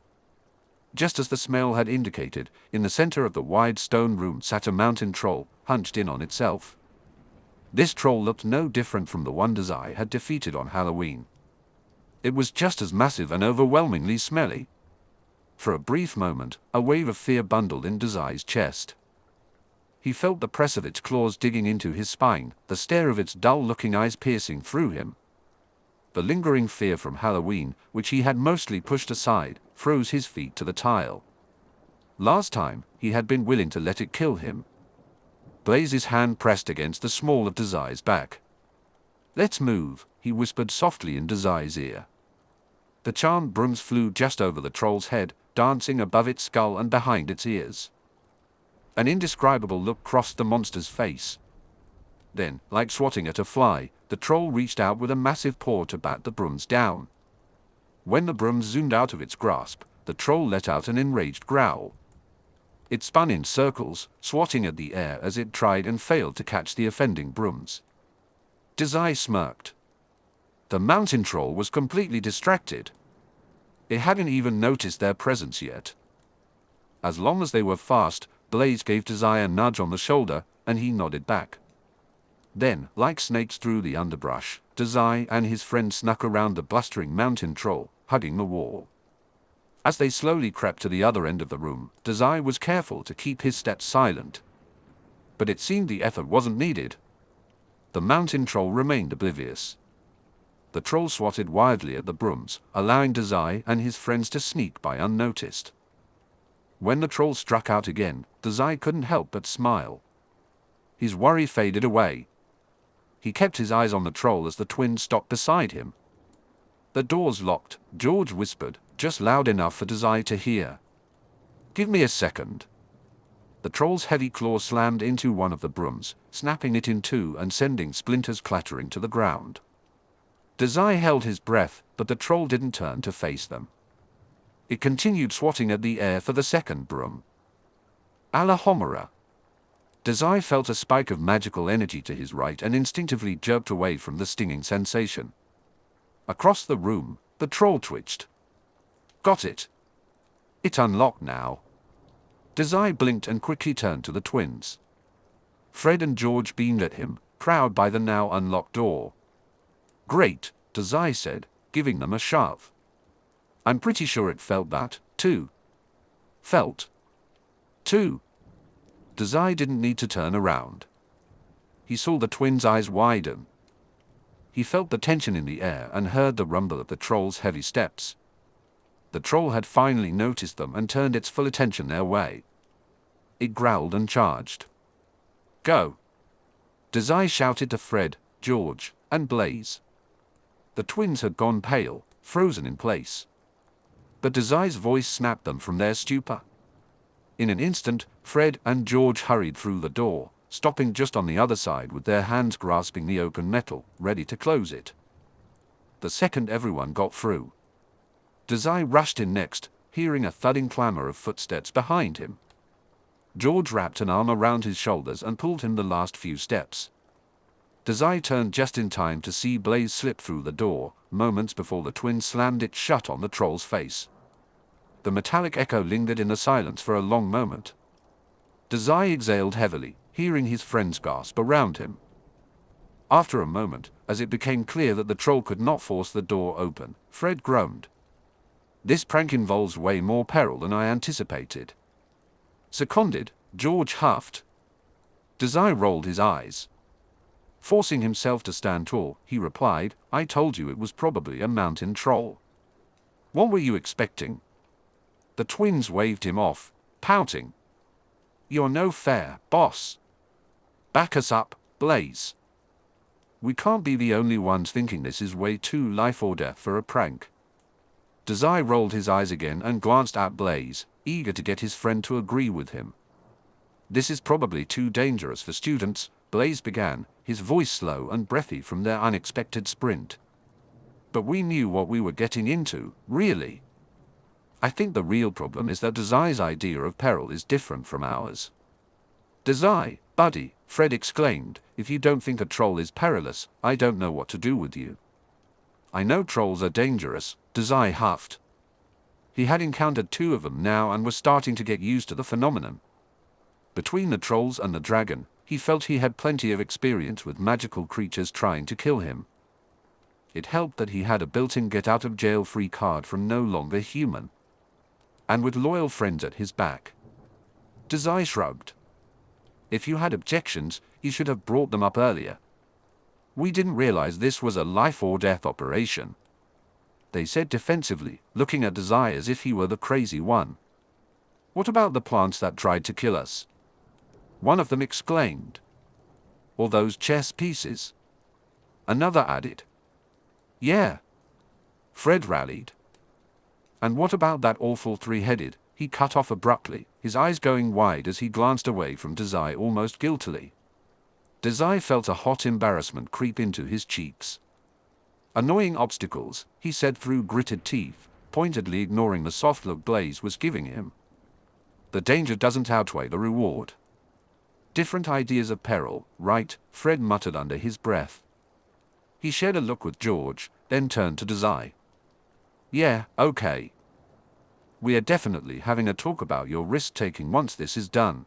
Just as the smell had indicated, in the center of the wide stone room sat a mountain troll, hunched in on itself. This troll looked no different from the one Dazai had defeated on Halloween. It was just as massive and overwhelmingly smelly. For a brief moment, a wave of fear bundled in Dazai's chest. He felt the press of its claws digging into his spine, the stare of its dull-looking eyes piercing through him. The lingering fear from Halloween, which he had mostly pushed aside, froze his feet to the tile. Last time, he had been willing to let it kill him. Blaise's hand pressed against the small of Dazai's back. "Let's move," he whispered softly in Dazai's ear. The charmed brooms flew just over the troll's head, dancing above its skull and behind its ears. An indescribable look crossed the monster's face. Then, like swatting at a fly, the troll reached out with a massive paw to bat the brooms down. When the brooms zoomed out of its grasp, the troll let out an enraged growl. It spun in circles, swatting at the air as it tried and failed to catch the offending brooms. Dazai smirked. The mountain troll was completely distracted. It hadn't even noticed their presence yet. As long as they were fast, Blaise gave Dazai a nudge on the shoulder, and he nodded back. Then, like snakes through the underbrush, Dazai and his friend snuck around the blustering mountain troll, hugging the wall. As they slowly crept to the other end of the room, Dazai was careful to keep his steps silent. But it seemed the effort wasn't needed. The mountain troll remained oblivious. The troll swatted wildly at the brooms, allowing Dazai and his friends to sneak by unnoticed. When the troll struck out again, Dazai couldn't help but smile. His worry faded away. He kept his eyes on the troll as the twins stopped beside him. "The door's locked," George whispered, just loud enough for Dazai to hear. "Give me a second." The troll's heavy claw slammed into one of the brooms, snapping it in two and sending splinters clattering to the ground. Dazai held his breath, but the troll didn't turn to face them. It continued swatting at the air for the second broom. Alahomora. Dazai felt a spike of magical energy to his right and instinctively jerked away from the stinging sensation. Across the room, the troll twitched. "Got it. It's unlocked now." Dazai blinked and quickly turned to the twins. Fred and George beamed at him, proud by the now unlocked door. Great, Dazai said, giving them a shove. I'm pretty sure it felt that, too. Felt? Too. Dazai didn't need to turn around. He saw the twins' eyes widen. He felt the tension in the air and heard the rumble of the troll's heavy steps. The troll had finally noticed them and turned its full attention their way. It growled and charged. Go! Dazai shouted to Fred, George, and Blaise. The twins had gone pale, frozen in place. But Dazai's voice snapped them from their stupor. In an instant, Fred and George hurried through the door, stopping just on the other side with their hands grasping the open metal, ready to close it. The second everyone got through, Dazai rushed in next, hearing a thudding clamor of footsteps behind him. George wrapped an arm around his shoulders and pulled him the last few steps. Dazai turned just in time to see Blaise slip through the door, moments before the twins slammed it shut on the troll's face. The metallic echo lingered in the silence for a long moment. Dazai exhaled heavily, hearing his friends gasp around him. After a moment, as it became clear that the troll could not force the door open, Fred groaned. This prank involves way more peril than I anticipated. Seconded, George huffed. Dazai rolled his eyes. Forcing himself to stand tall, he replied, I told you it was probably a mountain troll. What were you expecting? The twins waved him off, pouting. You're no fair, boss. Back us up, Blaise. We can't be the only ones thinking this is way too life or death for a prank. Dazai rolled his eyes again and glanced at Blaise, eager to get his friend to agree with him. This is probably too dangerous for students, Blaise began, his voice slow and breathy from their unexpected sprint. But we knew what we were getting into, really. I think the real problem is that Dazai's idea of peril is different from ours. Dazai, buddy, Fred exclaimed, if you don't think a troll is perilous, I don't know what to do with you. I know trolls are dangerous, Dazai huffed. He had encountered 2 of them now and was starting to get used to the phenomenon. Between the trolls and the dragon, he felt he had plenty of experience with magical creatures trying to kill him. It helped that he had a built-in get-out-of-jail-free card from No Longer Human. And with loyal friends at his back. Dazai shrugged. If you had objections, you should have brought them up earlier. We didn't realize this was a life-or-death operation. They said defensively, looking at Dazai as if he were the crazy one. What about the plants that tried to kill us? One of them exclaimed. Or those chess pieces? Another added. Yeah. Fred rallied. And what about that awful 3-headed? He cut off abruptly, his eyes going wide as he glanced away from Dazai almost guiltily. Dazai felt a hot embarrassment creep into his cheeks. Annoying obstacles, he said through gritted teeth, pointedly ignoring the soft look Blaise was giving him. The danger doesn't outweigh the reward. Different ideas of peril, right? Fred muttered under his breath. He shared a look with George, then turned to Dazai. Yeah, okay. We are definitely having a talk about your risk-taking once this is done.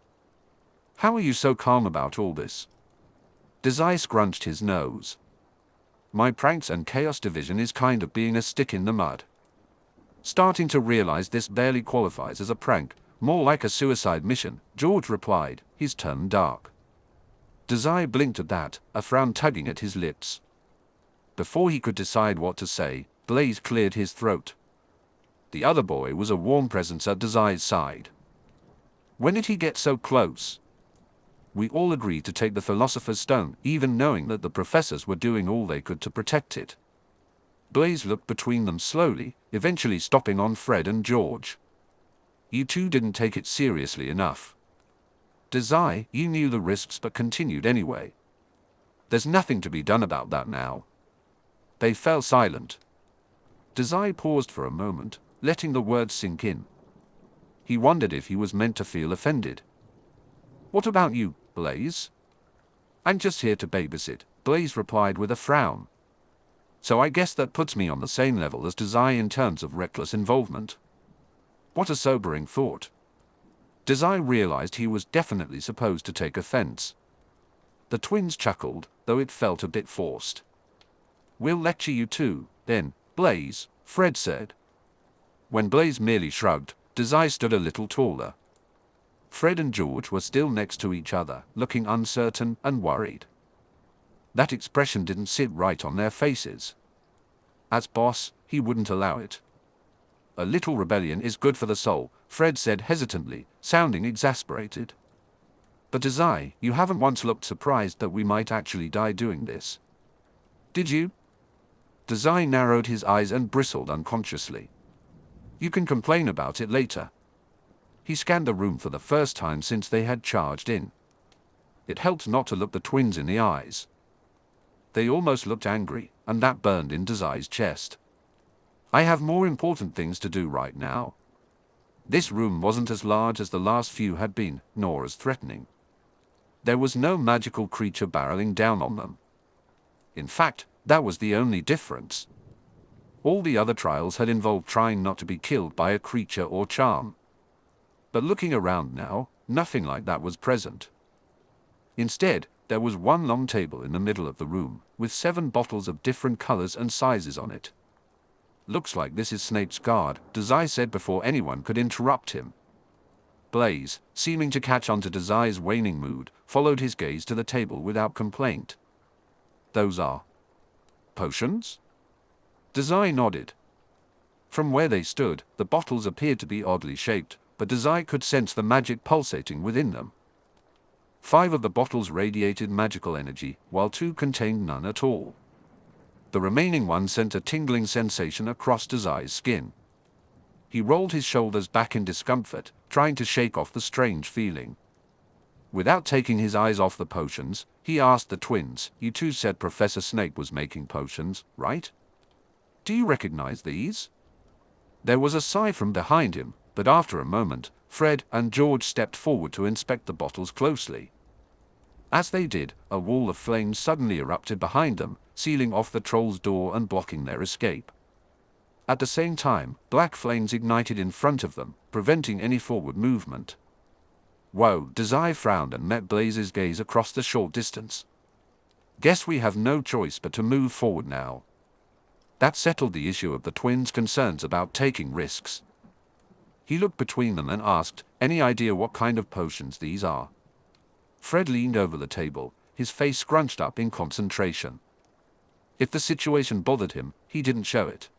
How are you so calm about all this? Dazai scrunched his nose. My pranks and chaos division is kind of being a stick in the mud. Starting to realize this barely qualifies as a prank, more like a suicide mission, George replied, his tone dark. Dazai blinked at that, a frown tugging at his lips. Before he could decide what to say, Blaise cleared his throat. The other boy was a warm presence at Dazai's side. When did he get so close? We all agreed to take the Philosopher's Stone, even knowing that the professors were doing all they could to protect it. Blaise looked between them slowly, eventually stopping on Fred and George. You two didn't take it seriously enough. Dazai, you knew the risks but continued anyway. There's nothing to be done about that now. They fell silent. Dazai paused for a moment, letting the words sink in. He wondered if he was meant to feel offended. What about you, Blaise? I'm just here to babysit, Blaise replied with a frown. So I guess that puts me on the same level as Dazai in terms of reckless involvement. What a sobering thought. Dazai realized he was definitely supposed to take offense. The twins chuckled, though it felt a bit forced. We'll lecture you too, then, Blaise, Fred said. When Blaise merely shrugged, Dazai stood a little taller. Fred and George were still next to each other, looking uncertain and worried. That expression didn't sit right on their faces. As boss, he wouldn't allow it. A little rebellion is good for the soul, Fred said hesitantly, sounding exasperated. But Dazai, you haven't once looked surprised that we might actually die doing this. Did you? Dazai narrowed his eyes and bristled unconsciously. You can complain about it later. He scanned the room for the first time since they had charged in. It helped not to look the twins in the eyes. They almost looked angry, and that burned in Dazai's chest. I have more important things to do right now. This room wasn't as large as the last few had been, nor as threatening. There was no magical creature barreling down on them. In fact, that was the only difference. All the other trials had involved trying not to be killed by a creature or charm. But looking around now, nothing like that was present. Instead, there was one long table in the middle of the room, with 7 bottles of different colors and sizes on it. Looks like this is Snape's guard, Dazai said before anyone could interrupt him. Blaise, seeming to catch on to Dazai's waning mood, followed his gaze to the table without complaint. Those are potions? Dazai nodded. From where they stood, the bottles appeared to be oddly shaped, but Dazai could sense the magic pulsating within them. 5 of the bottles radiated magical energy, while 2 contained none at all. The remaining one sent a tingling sensation across Dazai's skin. He rolled his shoulders back in discomfort, trying to shake off the strange feeling. Without taking his eyes off the potions, he asked the twins, "You two said Professor Snape was making potions, right? Do you recognize these?" There was a sigh from behind him, but after a moment, Fred and George stepped forward to inspect the bottles closely. As they did, a wall of flames suddenly erupted behind them, sealing off the troll's door and blocking their escape. At the same time, black flames ignited in front of them, preventing any forward movement. Whoa, Dazai frowned and met Blaise's gaze across the short distance. Guess we have no choice but to move forward now. That settled the issue of the twins' concerns about taking risks. He looked between them and asked, "Any idea what kind of potions these are?" Fred leaned over the table, his face scrunched up in concentration. If the situation bothered him, he didn't show it.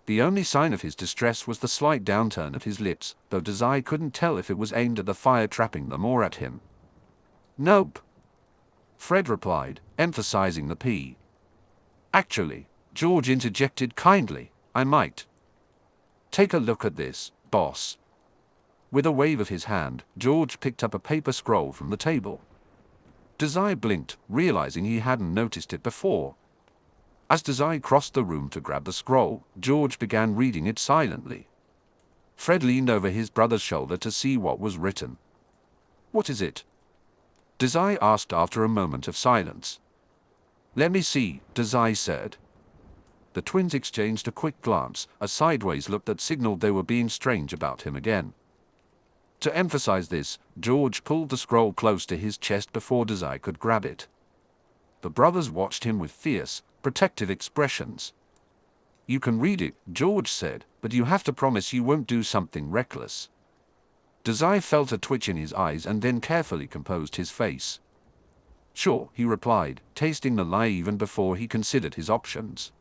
The only sign of his distress was the slight downturn of his lips, though Dazai couldn't tell if it was aimed at the fire trapping them or at him. "Nope," Fred replied, emphasizing the P. "Actually," George interjected kindly, "I might. Take a look at this, boss." With a wave of his hand, George picked up a paper scroll from the table. Dazai blinked, realizing he hadn't noticed it before. As Dazai crossed the room to grab the scroll, George began reading it silently. Fred leaned over his brother's shoulder to see what was written. "What is it?" Dazai asked after a moment of silence. "Let me see," Dazai said. The twins exchanged a quick glance, a sideways look that signaled they were being strange about him again. To emphasize this, George pulled the scroll close to his chest before Dazai could grab it. The brothers watched him with fierce, protective expressions. "You can read it," George said, "but you have to promise you won't do something reckless." Dazai felt a twitch in his eyes and then carefully composed his face. "Sure," he replied, tasting the lie even before he considered his options.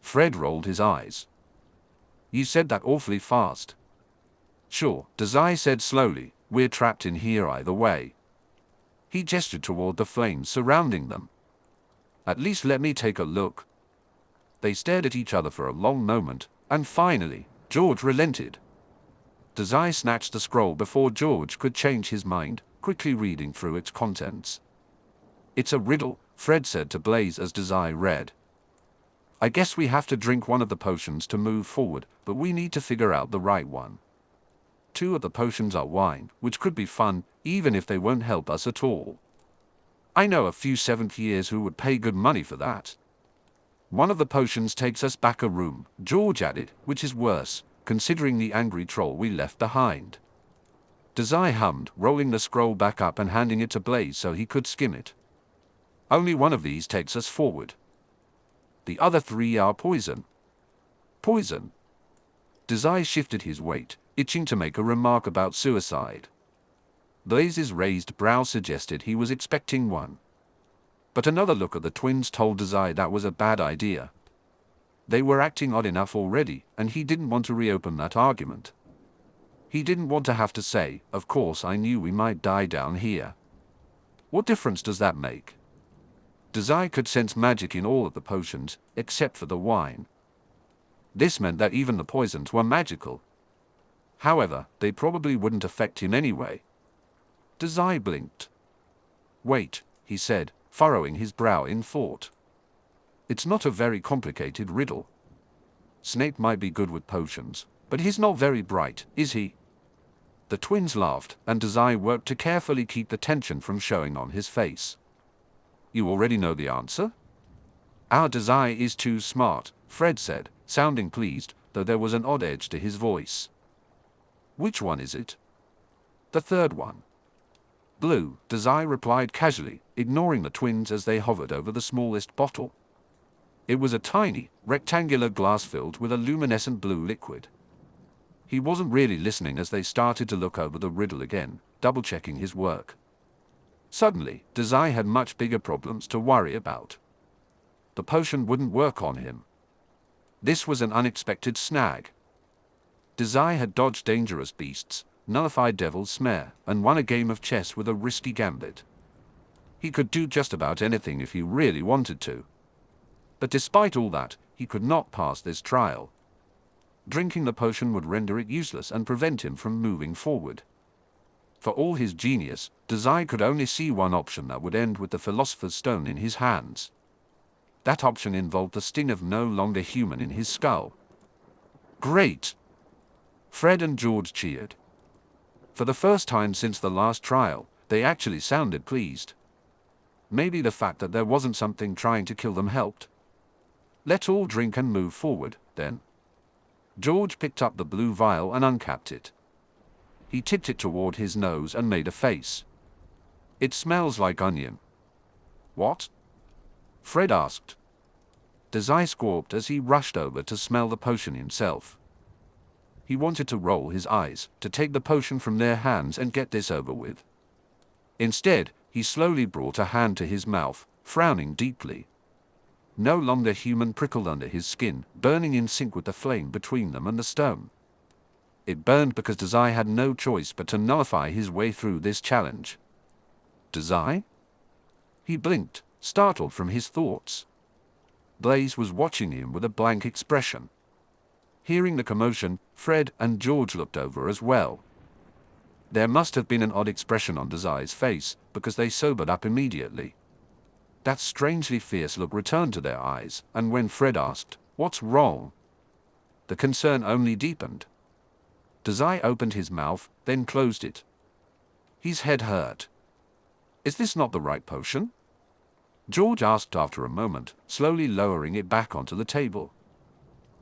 Fred rolled his eyes. "You said that awfully fast." "Sure," Dazai said slowly, "we're trapped in here either way." He gestured toward the flames surrounding them. "At least let me take a look." They stared at each other for a long moment, and finally, George relented. Dazai snatched the scroll before George could change his mind, quickly reading through its contents. "It's a riddle," Fred said to Blaise as Dazai read. "I guess we have to drink one of the potions to move forward, but we need to figure out the right one. 2 of the potions are wine, which could be fun, even if they won't help us at all. I know a few 7th years who would pay good money for that. 1 of the potions takes us back a room," George added, "which is worse, considering the angry troll we left behind." Dazai hummed, rolling the scroll back up and handing it to Blaise so he could skim it. "Only 1 of these takes us forward." The other 3 are poison. Poison. Dazai shifted his weight, itching to make a remark about suicide. Blaise's raised brow suggested he was expecting one. But another look at the twins told Dazai that was a bad idea. They were acting odd enough already, and he didn't want to reopen that argument. He didn't want to have to say, "Of course I knew we might die down here." What difference does that make? Dazai could sense magic in all of the potions, except for the wine. This meant that even the poisons were magical. However, they probably wouldn't affect him anyway. Dazai blinked. "Wait," he said, furrowing his brow in thought. "It's not a very complicated riddle. Snape might be good with potions, but he's not very bright, is he?" The twins laughed, and Dazai worked to carefully keep the tension from showing on his face. "You already know the answer?" "Our Dazai is too smart," Fred said, sounding pleased, though there was an odd edge to his voice. "Which one is it?" "The third one." "Blue," Dazai replied casually, ignoring the twins as they hovered over the smallest bottle. It was a tiny, rectangular glass filled with a luminescent blue liquid. He wasn't really listening as they started to look over the riddle again, double-checking his work. Suddenly, Dazai had much bigger problems to worry about. The potion wouldn't work on him. This was an unexpected snag. Dazai had dodged dangerous beasts, nullified Devil's Snare, and won a game of chess with a risky gambit. He could do just about anything if he really wanted to. But despite all that, he could not pass this trial. Drinking the potion would render it useless and prevent him from moving forward. For all his genius, Dazai could only see one option that would end with the Philosopher's Stone in his hands. That option involved the sting of no longer human in his skull. "Great!" Fred and George cheered. For the first time since the last trial, they actually sounded pleased. Maybe the fact that there wasn't something trying to kill them helped. "Let's all drink and move forward, then." George picked up the blue vial and uncapped it. He tipped it toward his nose and made a face. "It smells like onion." "What?" Fred asked. Dazai squawked as he rushed over to smell the potion himself. He wanted to roll his eyes, to take the potion from their hands and get this over with. Instead, he slowly brought a hand to his mouth, frowning deeply. No longer human prickled under his skin, burning in sync with the flame between them and the stone. It burned because Dazai had no choice but to nullify his way through this challenge. "Dazai?" He blinked, startled from his thoughts. Blaise was watching him with a blank expression. Hearing the commotion, Fred and George looked over as well. There must have been an odd expression on Dazai's face, because they sobered up immediately. That strangely fierce look returned to their eyes, and when Fred asked, "What's wrong?" the concern only deepened. Dazai opened his mouth, then closed it. His head hurt. "Is this not the right potion?" George asked after a moment, slowly lowering it back onto the table.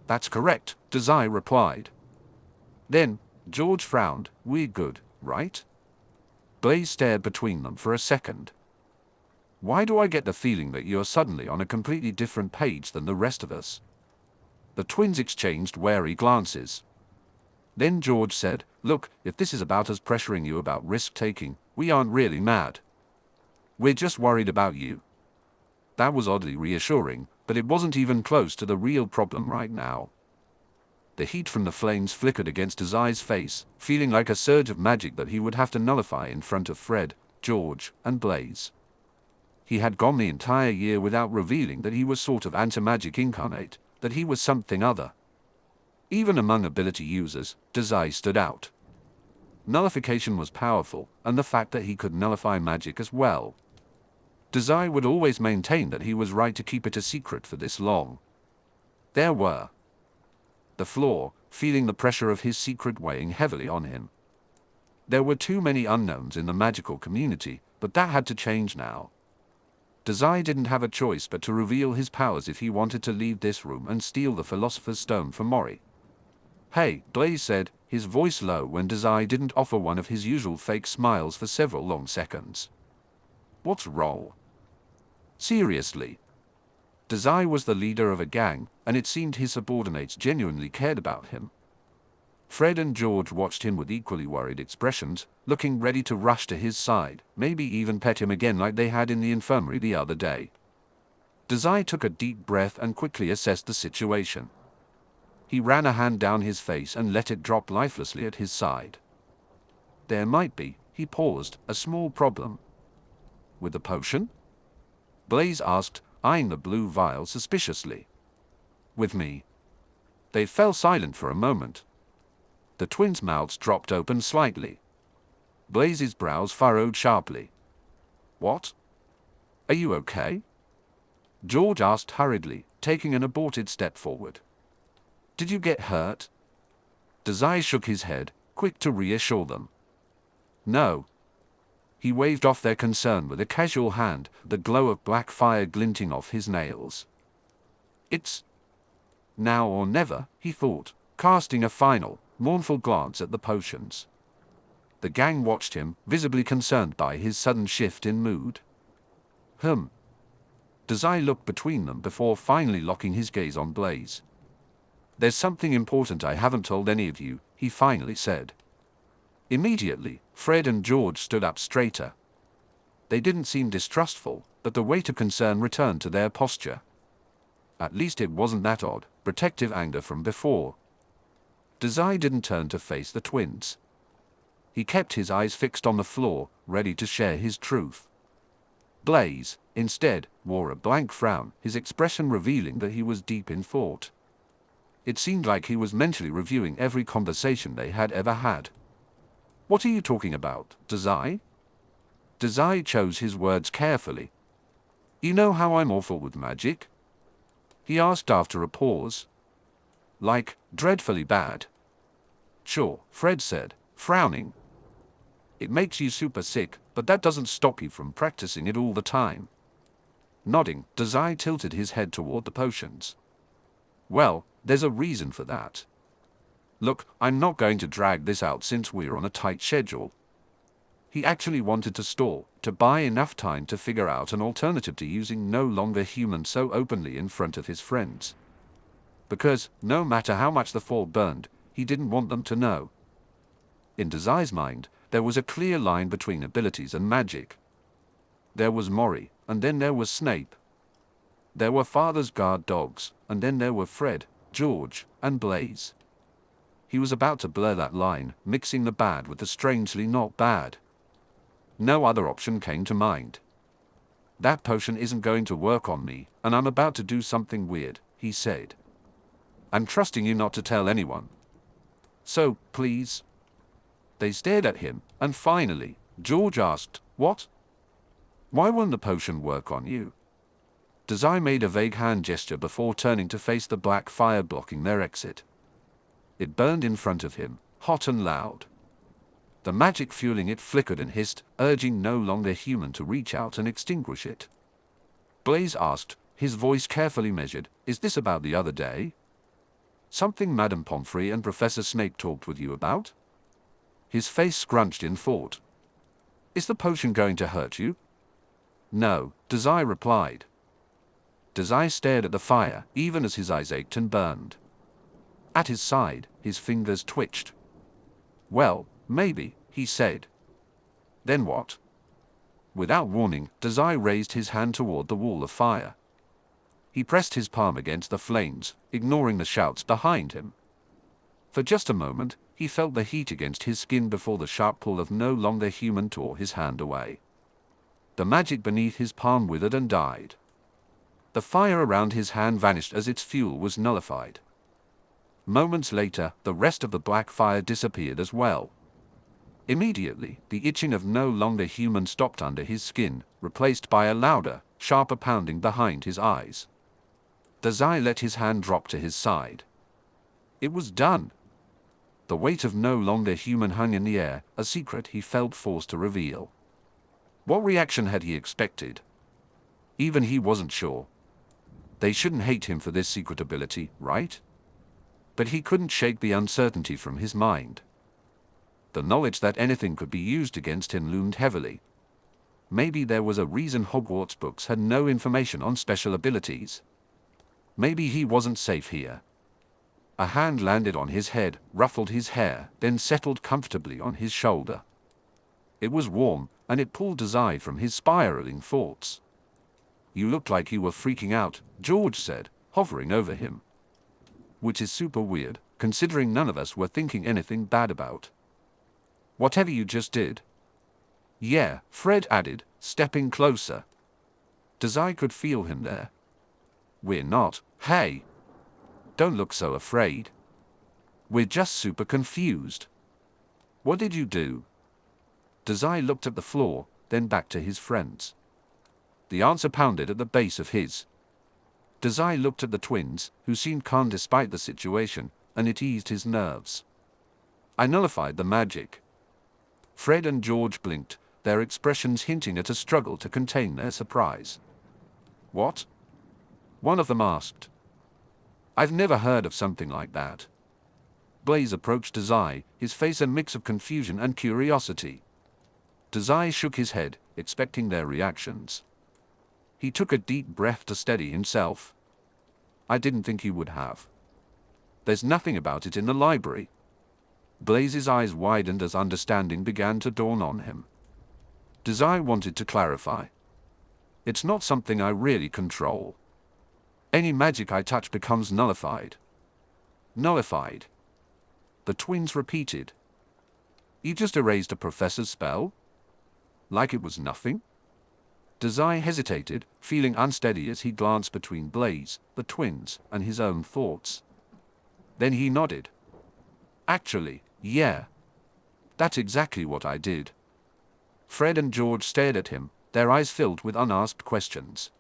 "That's correct," Dazai replied. Then, George frowned. "We're good, right?" Blaise stared between them for a second. "Why do I get the feeling that you're suddenly on a completely different page than the rest of us?" The twins exchanged wary glances. Then George said, "Look, if this is about us pressuring you about risk-taking, we aren't really mad. We're just worried about you." That was oddly reassuring, but it wasn't even close to the real problem right now. The heat from the flames flickered against Dazai's face, feeling like a surge of magic that he would have to nullify in front of Fred, George, and Blaise. He had gone the entire year without revealing that he was sort of anti-magic incarnate, that he was something other. Even among ability users, Dazai stood out. Nullification was powerful, and the fact that he could nullify magic as well. Dazai would always maintain that he was right to keep it a secret for this long. There were. The floor, feeling the pressure of his secret weighing heavily on him. There were too many unknowns in the magical community, but that had to change now. Dazai didn't have a choice but to reveal his powers if he wanted to leave this room and steal the Philosopher's Stone for Mori. "Hey," Blaise said, his voice low when Dazai didn't offer one of his usual fake smiles for several long seconds. "What's wrong? Seriously?" Dazai was the leader of a gang, and it seemed his subordinates genuinely cared about him. Fred and George watched him with equally worried expressions, looking ready to rush to his side, maybe even pet him again like they had in the infirmary the other day. Dazai took a deep breath and quickly assessed the situation. He ran a hand down his face and let it drop lifelessly at his side. There might be, he paused, a small problem. With the potion? Blaise asked, eyeing the blue vial suspiciously. With me. They fell silent for a moment. The twins' mouths dropped open slightly. Blaise's brows furrowed sharply. What? Are you okay? George asked hurriedly, taking an aborted step forward. Did you get hurt? Dazai shook his head, quick to reassure them. No. He waved off their concern with a casual hand, the glow of black fire glinting off his nails. It's now or never, he thought, casting a final, mournful glance at the potions. The gang watched him, visibly concerned by his sudden shift in mood. Dazai looked between them before finally locking his gaze on Blaise. There's something important I haven't told any of you, he finally said. Immediately, Fred and George stood up straighter. They didn't seem distrustful, but the weight of concern returned to their posture. At least it wasn't that odd, protective anger from before. Dazai didn't turn to face the twins. He kept his eyes fixed on the floor, ready to share his truth. Blaise, instead, wore a blank frown, his expression revealing that he was deep in thought. It seemed like he was mentally reviewing every conversation they had ever had. What are you talking about, Dazai? Dazai chose his words carefully. You know how I'm awful with magic? He asked after a pause. Like, dreadfully bad. Sure, Fred said, frowning. It makes you super sick, but that doesn't stop you from practicing it all the time. Nodding, Dazai tilted his head toward the potions. Well, there's a reason for that. Look, I'm not going to drag this out since we're on a tight schedule. He actually wanted to stall, to buy enough time to figure out an alternative to using no longer human so openly in front of his friends. Because, no matter how much the fall burned, he didn't want them to know. In Dazai's mind, there was a clear line between abilities and magic. There was Mori, and then there was Snape. There were Father's guard dogs, and then there were Fred, George, and Blaise. He was about to blur that line, mixing the bad with the strangely not bad. No other option came to mind. That potion isn't going to work on me, and I'm about to do something weird, he said. I'm trusting you not to tell anyone. So, please. They stared at him, and finally, George asked, What? Why won't the potion work on you? Dazai made a vague hand gesture before turning to face the black fire blocking their exit. It burned in front of him, hot and loud. The magic fueling it flickered and hissed, urging no longer human to reach out and extinguish it. Blaise asked, his voice carefully measured, Is this about the other day? Something Madame Pomfrey and Professor Snape talked with you about? His face scrunched in thought. Is the potion going to hurt you? No, Dazai replied. Dazai stared at the fire, even as his eyes ached and burned. At his side, his fingers twitched. Well, maybe, he said. Then what? Without warning, Dazai raised his hand toward the wall of fire. He pressed his palm against the flames, ignoring the shouts behind him. For just a moment, he felt the heat against his skin before the sharp pull of no longer human tore his hand away. The magic beneath his palm withered and died. The fire around his hand vanished as its fuel was nullified. Moments later, the rest of the black fire disappeared as well. Immediately, the itching of no longer human stopped under his skin, replaced by a louder, sharper pounding behind his eyes. Dazai let his hand drop to his side. It was done. The weight of no longer human hung in the air, a secret he felt forced to reveal. What reaction had he expected? Even he wasn't sure. They shouldn't hate him for this secret ability, right? But he couldn't shake the uncertainty from his mind. The knowledge that anything could be used against him loomed heavily. Maybe there was a reason Hogwarts books had no information on special abilities. Maybe he wasn't safe here. A hand landed on his head, ruffled his hair, then settled comfortably on his shoulder. It was warm, and it pulled Dazai from his spiraling thoughts. "You looked like you were freaking out," George said, hovering over him. Which is super weird, considering none of us were thinking anything bad about whatever you just did. "Yeah," Fred added, stepping closer. Dazai could feel him there. "We're not, hey. Don't look so afraid. We're just super confused. What did you do?" Dazai looked at the floor, then back to his friends. The answer pounded at the base of his. Dazai looked at the twins, who seemed calm despite the situation, and it eased his nerves. "I nullified the magic." Fred and George blinked, their expressions hinting at a struggle to contain their surprise. "What?" one of them asked. "I've never heard of something like that." Blaise approached Dazai, his face a mix of confusion and curiosity. Dazai shook his head, expecting their reactions. He took a deep breath to steady himself. "I didn't think you would have. There's nothing about it in the library." Blaise's eyes widened as understanding began to dawn on him. Dazai wanted to clarify. "It's not something I really control. Any magic I touch becomes nullified." "Nullified?" the twins repeated. "You just erased a professor's spell? Like it was nothing?" Dazai hesitated, feeling unsteady as he glanced between Blaise, the twins, and his own thoughts. Then he nodded. "Actually, yeah. That's exactly what I did." Fred and George stared at him, their eyes filled with unasked questions.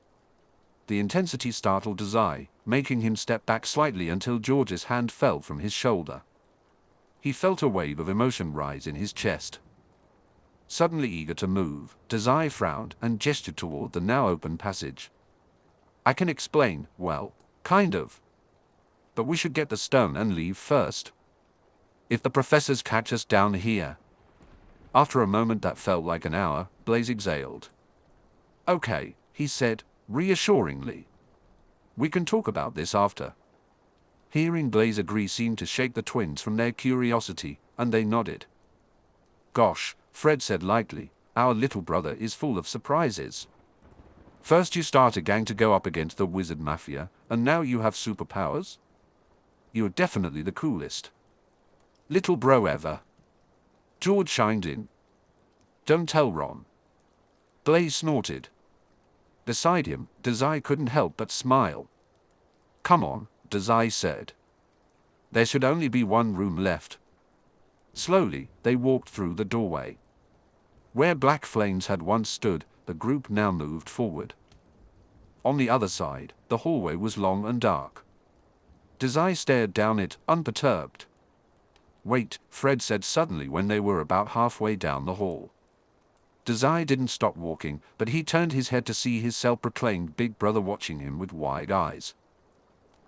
The intensity startled Dazai, making him step back slightly until George's hand fell from his shoulder. He felt a wave of emotion rise in his chest. Suddenly eager to move, Dazai frowned and gestured toward the now open passage. "I can explain, well, kind of. But we should get the stone and leave first. If the professors catch us down here." After a moment that felt like an hour, Blaise exhaled. "Okay," he said, reassuringly. "We can talk about this after." Hearing Blaise agree seemed to shake the twins from their curiosity, and they nodded. "Gosh," Fred said lightly, "our little brother is full of surprises. First you start a gang to go up against the wizard mafia, and now you have superpowers? You're definitely the coolest little bro ever." George chimed in. "Don't tell Ron." Blaise snorted. Beside him, Dazai couldn't help but smile. "Come on," Dazai said. "There should only be one room left." Slowly, they walked through the doorway. Where black flames had once stood, the group now moved forward. On the other side, the hallway was long and dark. Dazai stared down it, unperturbed. "Wait," Fred said suddenly when they were about halfway down the hall. Dazai didn't stop walking, but he turned his head to see his self-proclaimed big brother watching him with wide eyes.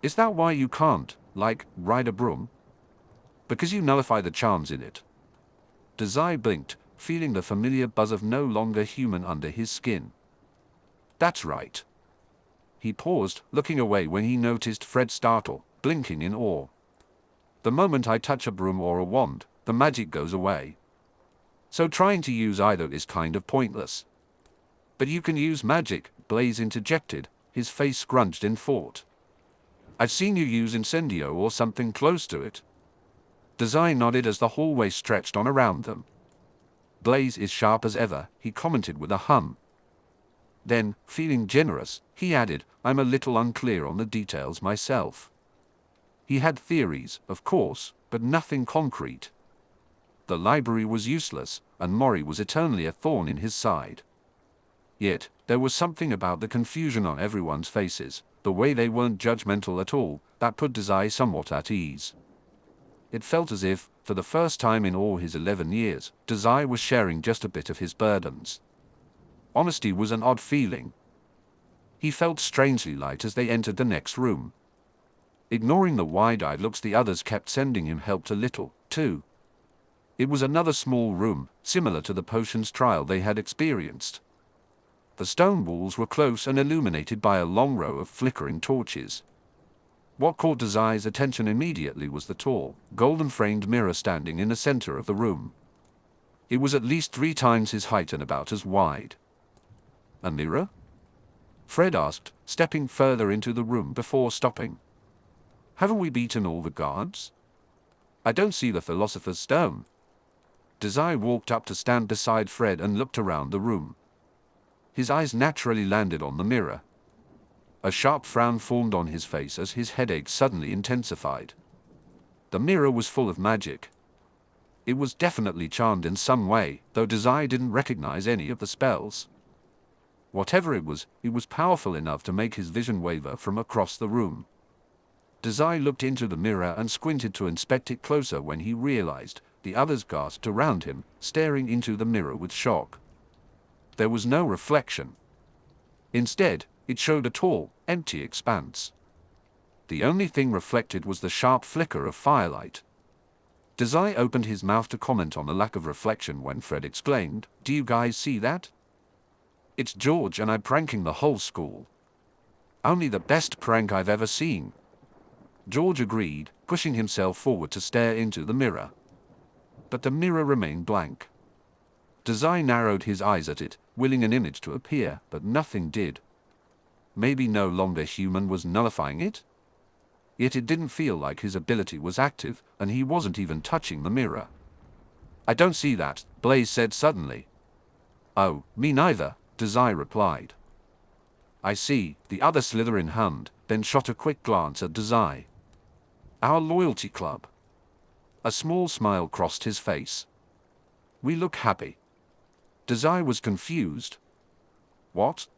"Is that why you can't, like, ride a broom? Because you nullify the charms in it?" Dazai blinked, feeling the familiar buzz of no longer human under his skin. "That's right." He paused, looking away when he noticed Fred startle, blinking in awe. "The moment I touch a broom or a wand, the magic goes away. So trying to use either is kind of pointless." "But you can use magic," Blaise interjected, his face scrunched in thought. "I've seen you use incendio or something close to it." Dazai nodded as the hallway stretched on around them. "Blaise is sharp as ever," he commented with a hum. Then, feeling generous, he added, "I'm a little unclear on the details myself." He had theories, of course, but nothing concrete. The library was useless, and Mori was eternally a thorn in his side. Yet, there was something about the confusion on everyone's faces, the way they weren't judgmental at all, that put Dazai somewhat at ease. It felt as if, for the first time in all his 11 years, Dazai was sharing just a bit of his burdens. Honesty was an odd feeling. He felt strangely light as they entered the next room. Ignoring the wide-eyed looks the others kept sending him helped a little, too. It was another small room, similar to the potions trial they had experienced. The stone walls were close and illuminated by a long row of flickering torches. What caught Dazai's attention immediately was the tall, golden-framed mirror standing in the center of the room. It was at least 3 times his height and about as wide. A mirror? Fred asked, stepping further into the room before stopping. Haven't we beaten all the guards? I don't see the Philosopher's Stone. Dazai walked up to stand beside Fred and looked around the room. His eyes naturally landed on the mirror. A sharp frown formed on his face as his headache suddenly intensified. The mirror was full of magic. It was definitely charmed in some way, though Dazai didn't recognize any of the spells. Whatever it was powerful enough to make his vision waver from across the room. Dazai looked into the mirror and squinted to inspect it closer when he realized the others gasped around him, staring into the mirror with shock. There was no reflection. Instead, it showed a tall, empty expanse. The only thing reflected was the sharp flicker of firelight. Dazai opened his mouth to comment on the lack of reflection when Fred exclaimed, "Do you guys see that? It's George and I pranking the whole school. Only the best prank I've ever seen." George agreed, pushing himself forward to stare into the mirror. But the mirror remained blank. Dazai narrowed his eyes at it, willing an image to appear, but nothing did. Maybe no longer human was nullifying it? Yet it didn't feel like his ability was active, and he wasn't even touching the mirror. "I don't see that," Blaise said suddenly. "Oh, me neither," Dazai replied. "I see," the other Slytherin hummed, then shot a quick glance at Dazai. "Our loyalty club." A small smile crossed his face. "We look happy." Dazai was confused. "What?"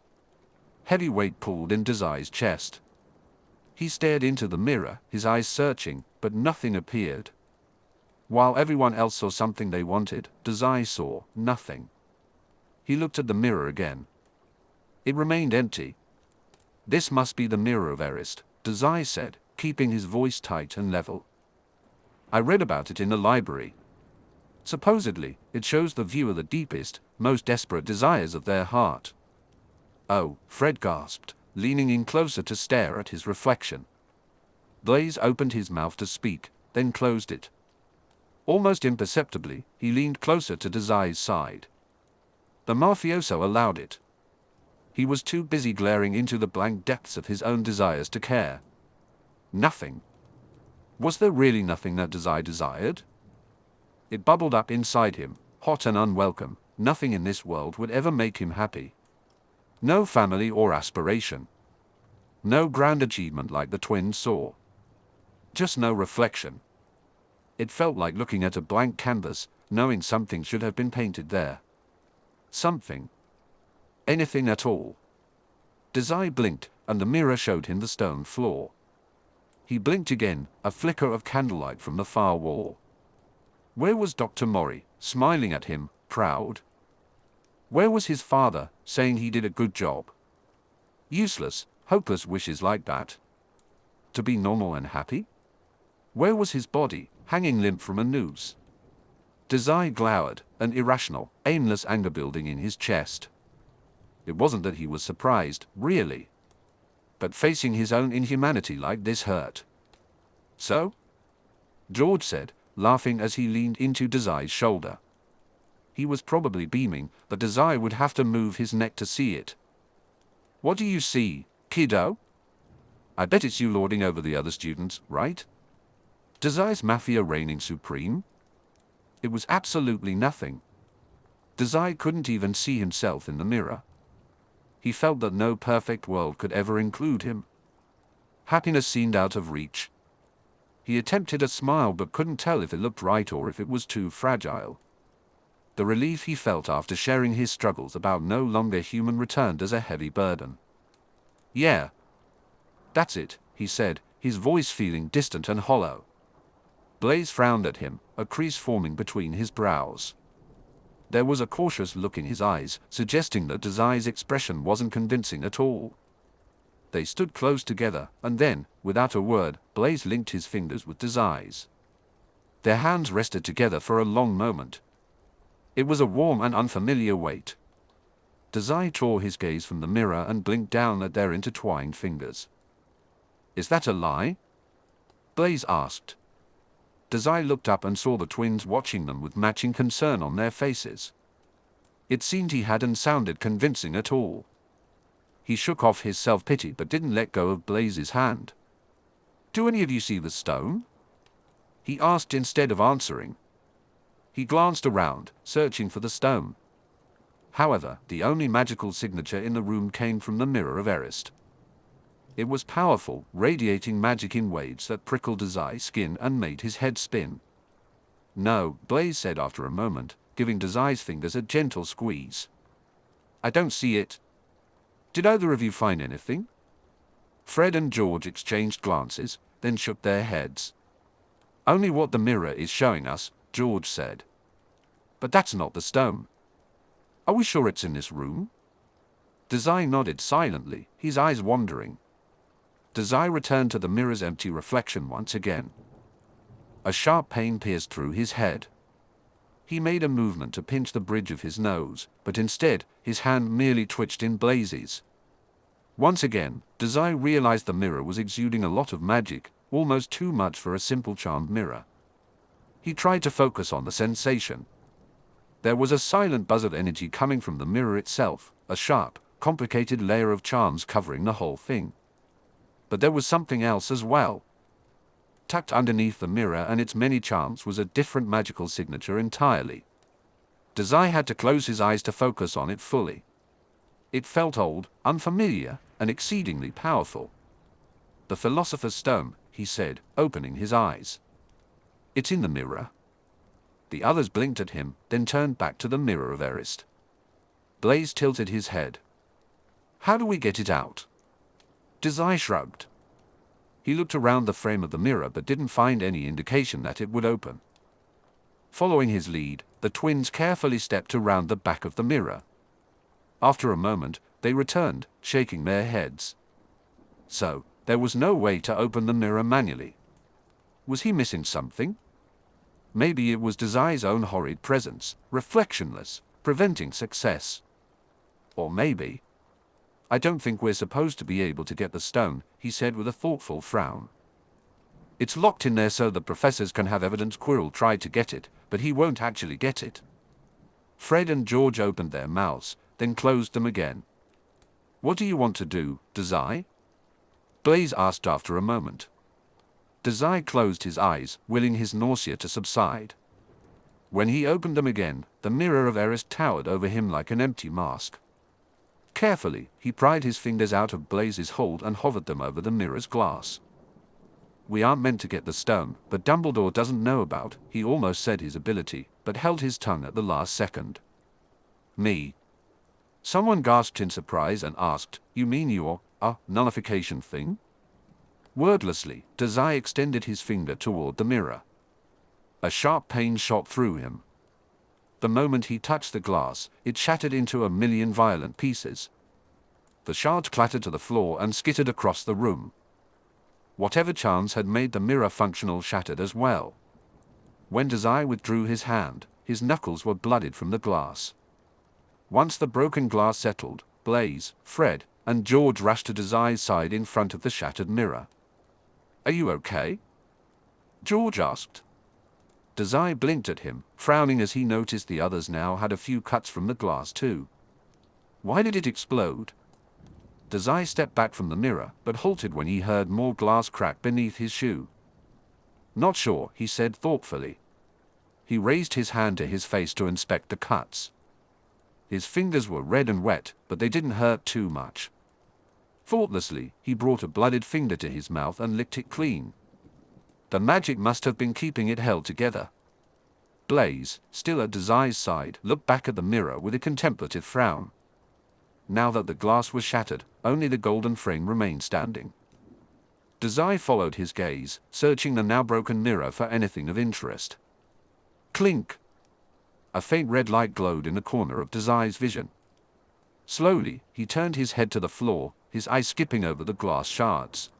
Heavy weight pulled in Dazai's chest. He stared into the mirror, his eyes searching, but nothing appeared. While everyone else saw something they wanted, Dazai saw nothing. He looked at the mirror again. It remained empty. "This must be the mirror of Erist," Dazai said, keeping his voice tight and level. "I read about it in the library. Supposedly, it shows the viewer the deepest, most desperate desires of their heart." "Oh," Fred gasped, leaning in closer to stare at his reflection. Blaise opened his mouth to speak, then closed it. Almost imperceptibly, he leaned closer to Dazai's side. The mafioso allowed it. He was too busy glaring into the blank depths of his own desires to care. Nothing. Was there really nothing that Dazai desired? It bubbled up inside him, hot and unwelcome. Nothing in this world would ever make him happy. No family or aspiration. No grand achievement like the twins saw. Just no reflection. It felt like looking at a blank canvas, knowing something should have been painted there. Something. Anything at all. Dazai blinked, and the mirror showed him the stone floor. He blinked again, a flicker of candlelight from the far wall. Where was Dr. Mori, smiling at him, proud? Where was his father, saying he did a good job? Useless, hopeless wishes like that. To be normal and happy? Where was his body, hanging limp from a noose? Dazai glowered, an irrational, aimless anger building in his chest. It wasn't that he was surprised, really. But facing his own inhumanity like this hurt. "So?" George said, laughing as he leaned into Dazai's shoulder. He was probably beaming, but Dazai would have to move his neck to see it. "What do you see, kiddo? I bet it's you lording over the other students, right? Dazai's mafia reigning supreme?" It was absolutely nothing. Dazai couldn't even see himself in the mirror. He felt that no perfect world could ever include him. Happiness seemed out of reach. He attempted a smile but couldn't tell if it looked right or if it was too fragile. The relief he felt after sharing his struggles about no longer human returned as a heavy burden. "Yeah. That's it," he said, his voice feeling distant and hollow. Blaise frowned at him, a crease forming between his brows. There was a cautious look in his eyes, suggesting that Dazai's expression wasn't convincing at all. They stood close together, and then, without a word, Blaise linked his fingers with Dazai's. Their hands rested together for a long moment. It was a warm and unfamiliar weight. Dazai tore his gaze from the mirror and blinked down at their intertwined fingers. "Is that a lie?" Blaise asked. Dazai looked up and saw the twins watching them with matching concern on their faces. It seemed he hadn't sounded convincing at all. He shook off his self-pity but didn't let go of Blaise's hand. "Do any of you see the stone?" he asked instead of answering. He glanced around, searching for the stone. However, the only magical signature in the room came from the Mirror of Erist. It was powerful, radiating magic in waves that prickled Dazai's skin and made his head spin. "No," Blaise said after a moment, giving Dazai's fingers a gentle squeeze. "I don't see it. Did either of you find anything?" Fred and George exchanged glances, then shook their heads. "Only what the mirror is showing us," George said. "But that's not the stone. Are we sure it's in this room?" Dazai nodded silently, his eyes wandering. Dazai returned to the mirror's empty reflection once again. A sharp pain pierced through his head. He made a movement to pinch the bridge of his nose, but instead, his hand merely twitched in Blaise's. Once again, Dazai realized the mirror was exuding a lot of magic, almost too much for a simple charmed mirror. He tried to focus on the sensation. There was a silent buzz of energy coming from the mirror itself, a sharp, complicated layer of charms covering the whole thing. But there was something else as well. Tucked underneath the mirror and its many charms was a different magical signature entirely. Dazai had to close his eyes to focus on it fully. It felt old, unfamiliar, and exceedingly powerful. "The Philosopher's Stone," he said, opening his eyes. "It's in the mirror." The others blinked at him, then turned back to the Mirror of Erist. Blaise tilted his head. "How do we get it out?" Dazai shrugged. He looked around the frame of the mirror but didn't find any indication that it would open. Following his lead, the twins carefully stepped around the back of the mirror. After a moment, they returned, shaking their heads. So, there was no way to open the mirror manually. Was he missing something? Maybe it was Dazai's own horrid presence, reflectionless, preventing success. Or maybe... "I don't think we're supposed to be able to get the stone," he said with a thoughtful frown. "It's locked in there so the professors can have evidence Quirrell tried to get it, but he won't actually get it." Fred and George opened their mouths, then closed them again. "What do you want to do, Dazai?" Blaise asked after a moment. Dazai closed his eyes, willing his nausea to subside. When he opened them again, the Mirror of Erist towered over him like an empty mask. Carefully, he pried his fingers out of Blaise's hold and hovered them over the mirror's glass. "We aren't meant to get the stone, but Dumbledore doesn't know about," he almost said his ability, but held his tongue at the last second. "Me?" Someone gasped in surprise and asked, "You mean your, nullification thing?" Wordlessly, Dazai extended his finger toward the mirror. A sharp pain shot through him. The moment he touched the glass, it shattered into a million violent pieces. The shards clattered to the floor and skittered across the room. Whatever chance had made the mirror functional shattered as well. When Dazai withdrew his hand, his knuckles were bloodied from the glass. Once the broken glass settled, Blaise, Fred, and George rushed to Dazai's side in front of the shattered mirror. "Are you okay?" George asked. Dazai blinked at him, frowning as he noticed the others now had a few cuts from the glass too. "Why did it explode?" Dazai stepped back from the mirror, but halted when he heard more glass crack beneath his shoe. "Not sure," he said thoughtfully. He raised his hand to his face to inspect the cuts. His fingers were red and wet, but they didn't hurt too much. Thoughtlessly, he brought a blooded finger to his mouth and licked it clean. The magic must have been keeping it held together. Blaise, still at Dazai's side, looked back at the mirror with a contemplative frown. Now that the glass was shattered, only the golden frame remained standing. Dazai followed his gaze, searching the now broken mirror for anything of interest. Clink! A faint red light glowed in the corner of Dazai's vision. Slowly, he turned his head to the floor, his eyes skipping over the glass shards.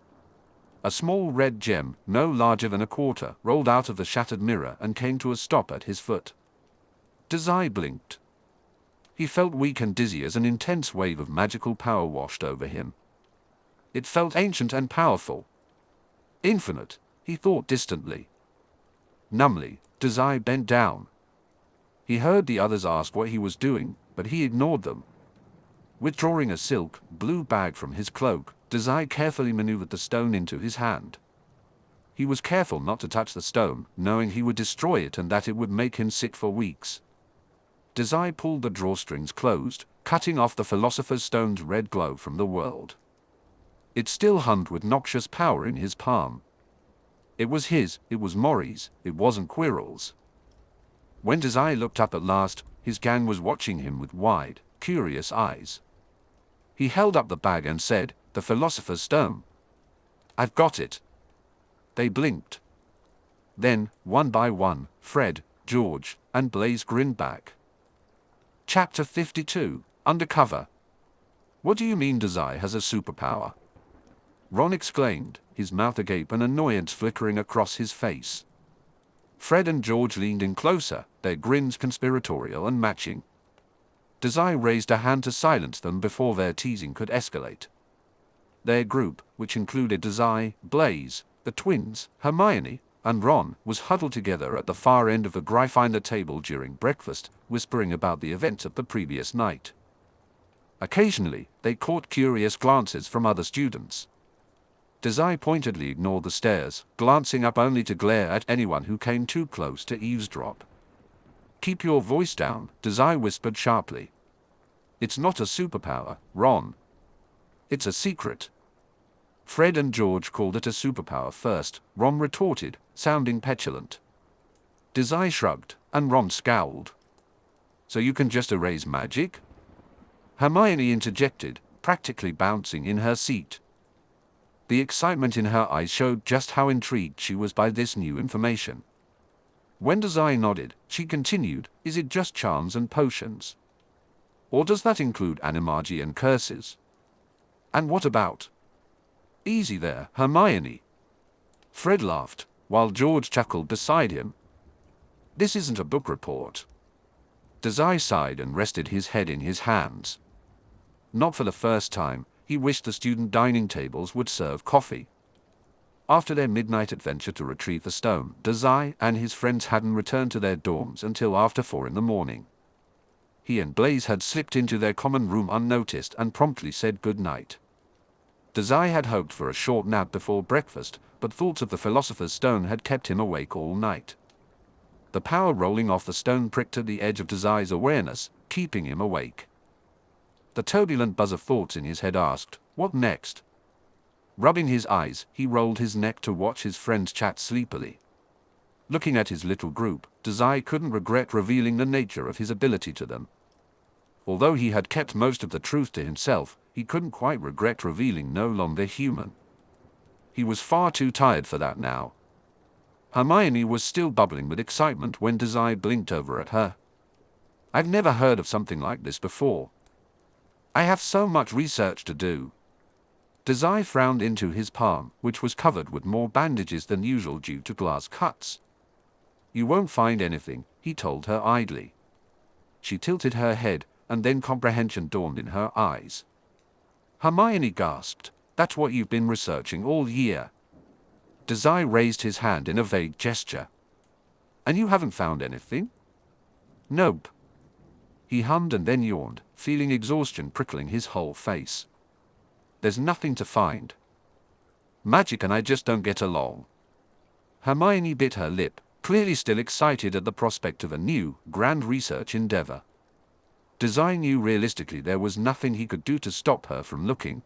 A small red gem, no larger than a quarter, rolled out of the shattered mirror and came to a stop at his foot. Dazai blinked. He felt weak and dizzy as an intense wave of magical power washed over him. It felt ancient and powerful. Infinite, he thought distantly. Numbly, Dazai bent down. He heard the others ask what he was doing, but he ignored them. Withdrawing a silk blue bag from his cloak, Dazai carefully maneuvered the stone into his hand. He was careful not to touch the stone, knowing he would destroy it and that it would make him sick for weeks. Dazai pulled the drawstrings closed, cutting off the Philosopher's Stone's red glow from the world. It still hummed with noxious power in his palm. It was his, it was Mori's, it wasn't Quirrell's. When Dazai looked up at last, his gang was watching him with wide, curious eyes. He held up the bag and said, "The Philosopher's Stone. I've got it." They blinked. Then, one by one, Fred, George, and Blaise grinned back. Chapter 52, Undercover. "What do you mean Dazai has a superpower?" Ron exclaimed, his mouth agape and annoyance flickering across his face. Fred and George leaned in closer, their grins conspiratorial and matching. Dazai raised a hand to silence them before their teasing could escalate. Their group, which included Dazai, Blaise, the twins, Hermione, and Ron, was huddled together at the far end of the Gryffindor table during breakfast, whispering about the events of the previous night. Occasionally, they caught curious glances from other students. Dazai pointedly ignored the stares, glancing up only to glare at anyone who came too close to eavesdrop. "Keep your voice down," Dazai whispered sharply. "It's not a superpower, Ron. It's a secret." Fred and George called it a superpower first, Ron retorted, sounding petulant. Dazai shrugged, and Ron scowled. "So you can just erase magic?" Hermione interjected, practically bouncing in her seat. The excitement in her eyes showed just how intrigued she was by this new information. When Dazai nodded, she continued, "Is it just charms and potions? Or does that include animagi and curses? And what about—" "Easy there, Hermione." Fred laughed, while George chuckled beside him. "This isn't a book report." Dazai sighed and rested his head in his hands. Not for the first time, he wished the student dining tables would serve coffee. After their midnight adventure to retrieve the stone, Dazai and his friends hadn't returned to their dorms until after 4 in the morning. He and Blaise had slipped into their common room unnoticed and promptly said good night. Dazai had hoped for a short nap before breakfast, but thoughts of the Philosopher's Stone had kept him awake all night. The power rolling off the stone pricked at the edge of Dazai's awareness, keeping him awake. The turbulent buzz of thoughts in his head asked, "What next?" Rubbing his eyes, he rolled his neck to watch his friends chat sleepily. Looking at his little group, Dazai couldn't regret revealing the nature of his ability to them. Although he had kept most of the truth to himself, he couldn't quite regret revealing no longer human. He was far too tired for that now. Hermione was still bubbling with excitement when Dazai blinked over at her. "I've never heard of something like this before. I have so much research to do." Dazai frowned into his palm, which was covered with more bandages than usual due to glass cuts. "You won't find anything," he told her idly. She tilted her head, and then comprehension dawned in her eyes. Hermione gasped, "That's what you've been researching all year?" Dazai raised his hand in a vague gesture. "And you haven't found anything?" "Nope." He hummed and then yawned, feeling exhaustion prickling his whole face. "There's nothing to find. Magic and I just don't get along." Hermione bit her lip, clearly still excited at the prospect of a new, grand research endeavor. Dazai knew realistically there was nothing he could do to stop her from looking.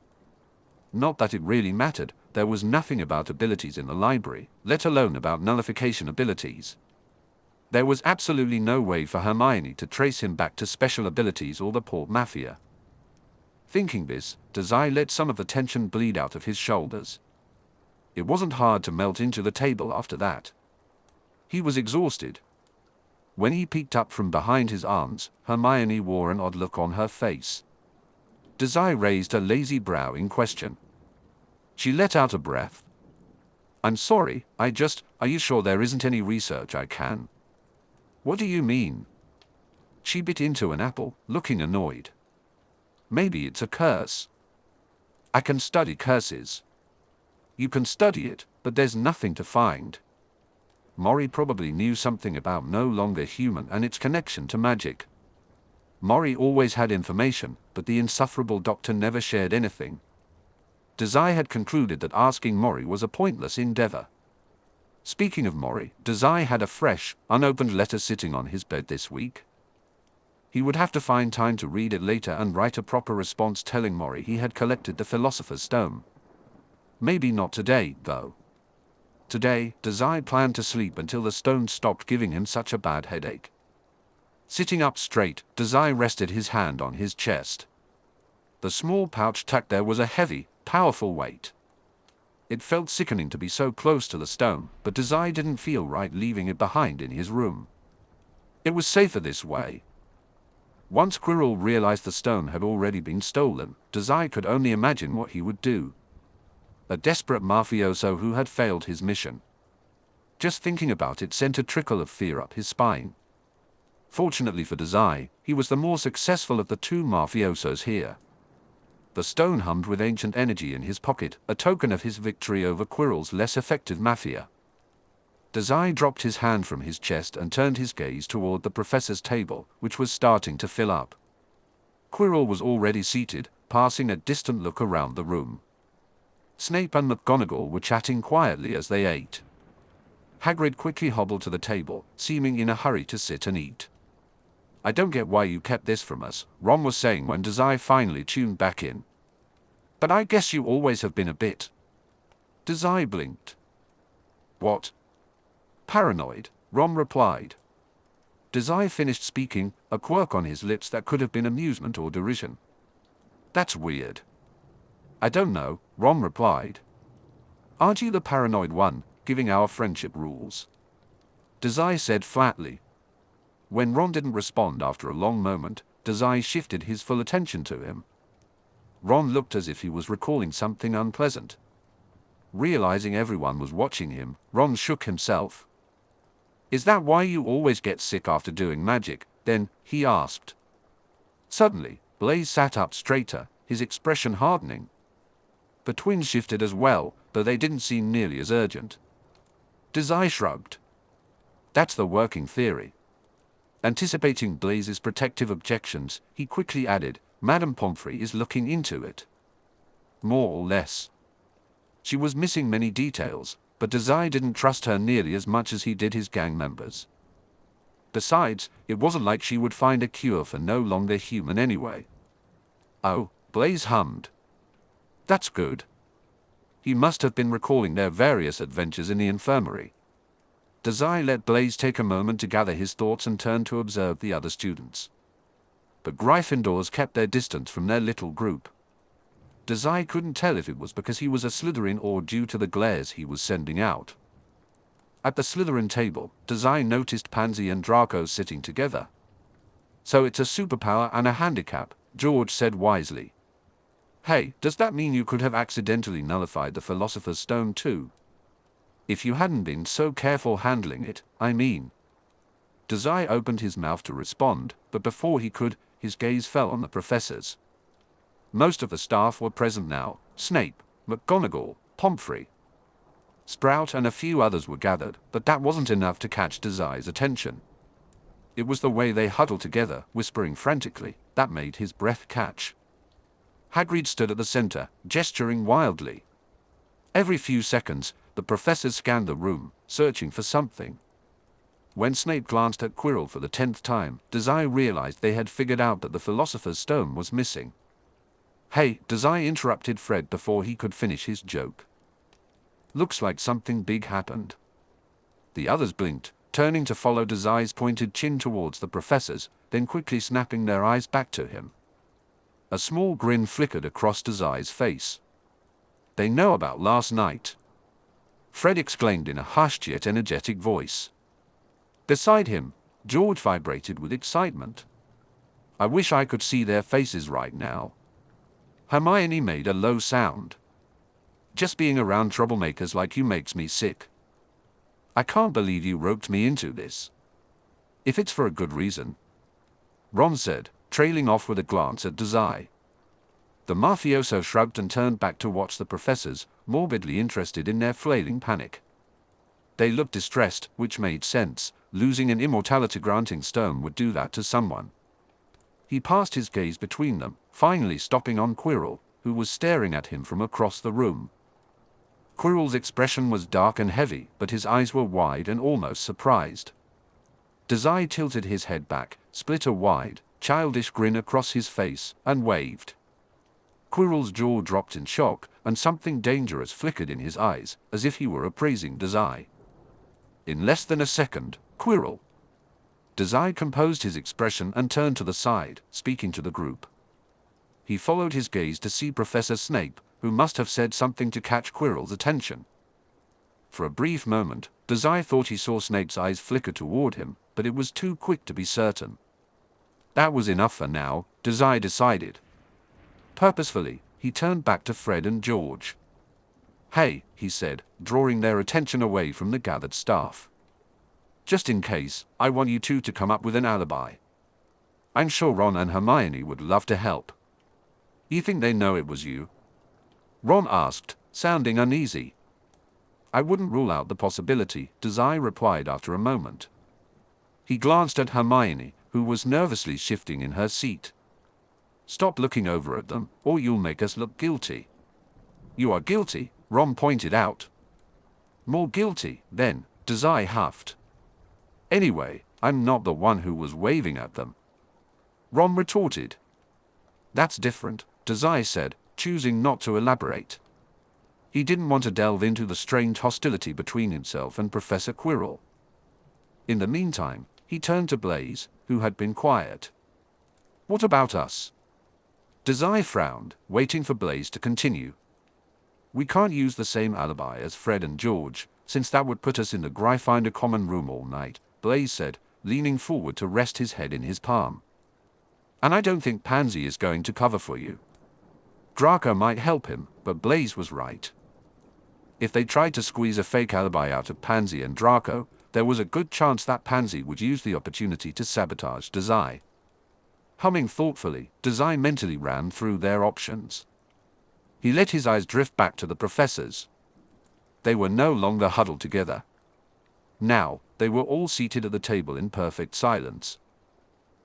Not that it really mattered, there was nothing about abilities in the library, let alone about nullification abilities. There was absolutely no way for Hermione to trace him back to special abilities or the Port Mafia. Thinking this, Dazai let some of the tension bleed out of his shoulders. It wasn't hard to melt into the table after that. He was exhausted. When he peeked up from behind his arms, Hermione wore an odd look on her face. Dazai raised a lazy brow in question. She let out a breath. "I'm sorry, are you sure there isn't any research I can?" "What do you mean?" She bit into an apple, looking annoyed. "Maybe it's a curse. I can study curses." You can study it, but there's nothing to find. Mori probably knew something about no longer human and its connection to magic. Mori always had information, but the insufferable doctor never shared anything. Dazai had concluded that asking Mori was a pointless endeavor. Speaking of Mori, Dazai had a fresh, unopened letter sitting on his bed this week. He would have to find time to read it later and write a proper response telling Mori he had collected the Philosopher's Stone. Maybe not today, though. Today, Dazai planned to sleep until the stone stopped giving him such a bad headache. Sitting up straight, Dazai rested his hand on his chest. The small pouch tucked there was a heavy, powerful weight. It felt sickening to be so close to the stone, but Dazai didn't feel right leaving it behind in his room. It was safer this way. Once Quirrell realized the stone had already been stolen, Dazai could only imagine what he would do. A desperate mafioso who had failed his mission. Just thinking about it sent a trickle of fear up his spine. Fortunately for Dazai, he was the more successful of the two mafiosos here. The stone hummed with ancient energy in his pocket, a token of his victory over Quirrell's less effective mafia. Dazai dropped his hand from his chest and turned his gaze toward the professor's table, which was starting to fill up. Quirrell was already seated, passing a distant look around the room. Snape and McGonagall were chatting quietly as they ate. Hagrid quickly hobbled to the table, seeming in a hurry to sit and eat. "I don't get why you kept this from us," Ron was saying when Dazai finally tuned back in. "But I guess you always have been a bit." Dazai blinked. "What?" "Paranoid," Ron replied. Dazai finished speaking, a quirk on his lips that could have been amusement or derision. "That's weird." "I don't know," Ron replied. "Aren't you the paranoid one, giving our friendship rules?" Dazai said flatly. When Ron didn't respond after a long moment, Dazai shifted his full attention to him. Ron looked as if he was recalling something unpleasant. Realizing everyone was watching him, Ron shook himself. "Is that why you always get sick after doing magic, then?" he asked. Suddenly, Blaise sat up straighter, his expression hardening. The twins shifted as well, though they didn't seem nearly as urgent. Dazai shrugged. "That's the working theory." Anticipating Blaise's protective objections, he quickly added, "Madame Pomfrey is looking into it." More or less. She was missing many details, but Dazai didn't trust her nearly as much as he did his gang members. Besides, it wasn't like she would find a cure for no longer human anyway. "Oh," Blaise hummed. "That's good." He must have been recalling their various adventures in the infirmary. Dazai let Blaise take a moment to gather his thoughts and turned to observe the other students. But Gryffindors kept their distance from their little group. Dazai couldn't tell if it was because he was a Slytherin or due to the glares he was sending out. At the Slytherin table, Dazai noticed Pansy and Draco sitting together. "So it's a superpower and a handicap," George said wisely. "Hey, does that mean you could have accidentally nullified the Philosopher's Stone too? If you hadn't been so careful handling it, I mean." Dazai opened his mouth to respond, but before he could, his gaze fell on the professors. Most of the staff were present now: Snape, McGonagall, Pomfrey, Sprout and a few others were gathered, but that wasn't enough to catch Dazai's attention. It was the way they huddled together, whispering frantically, that made his breath catch. Hagrid stood at the center, gesturing wildly. Every few seconds, the professors scanned the room, searching for something. When Snape glanced at Quirrell for the 10th time, Dazai realized they had figured out that the Philosopher's Stone was missing. "Hey," Dazai interrupted Fred before he could finish his joke. "Looks like something big happened." The others blinked, turning to follow Dazai's pointed chin towards the professors, then quickly snapping their eyes back to him. A small grin flickered across Dazai's face. "They know about last night," Fred exclaimed in a hushed yet energetic voice. Beside him, George vibrated with excitement. "I wish I could see their faces right now." Hermione made a low sound. "Just being around troublemakers like you makes me sick. I can't believe you roped me into this." "If it's for a good reason," Ron said, trailing off with a glance at Dazai. The mafioso shrugged and turned back to watch the professors, morbidly interested in their flailing panic. They looked distressed, which made sense. Losing an immortality-granting stone would do that to someone. He passed his gaze between them, finally stopping on Quirrell, who was staring at him from across the room. Quirrell's expression was dark and heavy, but his eyes were wide and almost surprised. Dazai tilted his head back, split a wide, childish grin across his face, and waved. Quirrell's jaw dropped in shock, and something dangerous flickered in his eyes, as if he were appraising Dazai. In less than a second, Quirrell. Dazai composed his expression and turned to the side, speaking to the group. He followed his gaze to see Professor Snape, who must have said something to catch Quirrell's attention. For a brief moment, Dazai thought he saw Snape's eyes flicker toward him, but it was too quick to be certain. That was enough for now, Dazai decided. Purposefully, he turned back to Fred and George. "Hey," he said, drawing their attention away from the gathered staff. "Just in case, I want you two to come up with an alibi. I'm sure Ron and Hermione would love to help." "You think they know it was you?" Ron asked, sounding uneasy. "I wouldn't rule out the possibility," Dazai replied after a moment. He glanced at Hermione, who was nervously shifting in her seat. "Stop looking over at them, or you'll make us look guilty." "You are guilty," Ron pointed out. "More guilty, then," Dazai huffed. "Anyway, I'm not the one who was waving at them," Ron retorted. "That's different," Dazai said, choosing not to elaborate. He didn't want to delve into the strained hostility between himself and Professor Quirrell. In the meantime, he turned to Blaise, who had been quiet. "What about us?" Dazai frowned, waiting for Blaise to continue. "We can't use the same alibi as Fred and George, since that would put us in the Gryffindor common room all night," Blaise said, leaning forward to rest his head in his palm. "And I don't think Pansy is going to cover for you. Draco might help him, but Blaise was right. If they tried to squeeze a fake alibi out of Pansy and Draco, there was a good chance that Pansy would use the opportunity to sabotage Dazai." Humming thoughtfully, Dazai mentally ran through their options. He let his eyes drift back to the professors. They were no longer huddled together. Now, they were all seated at the table in perfect silence.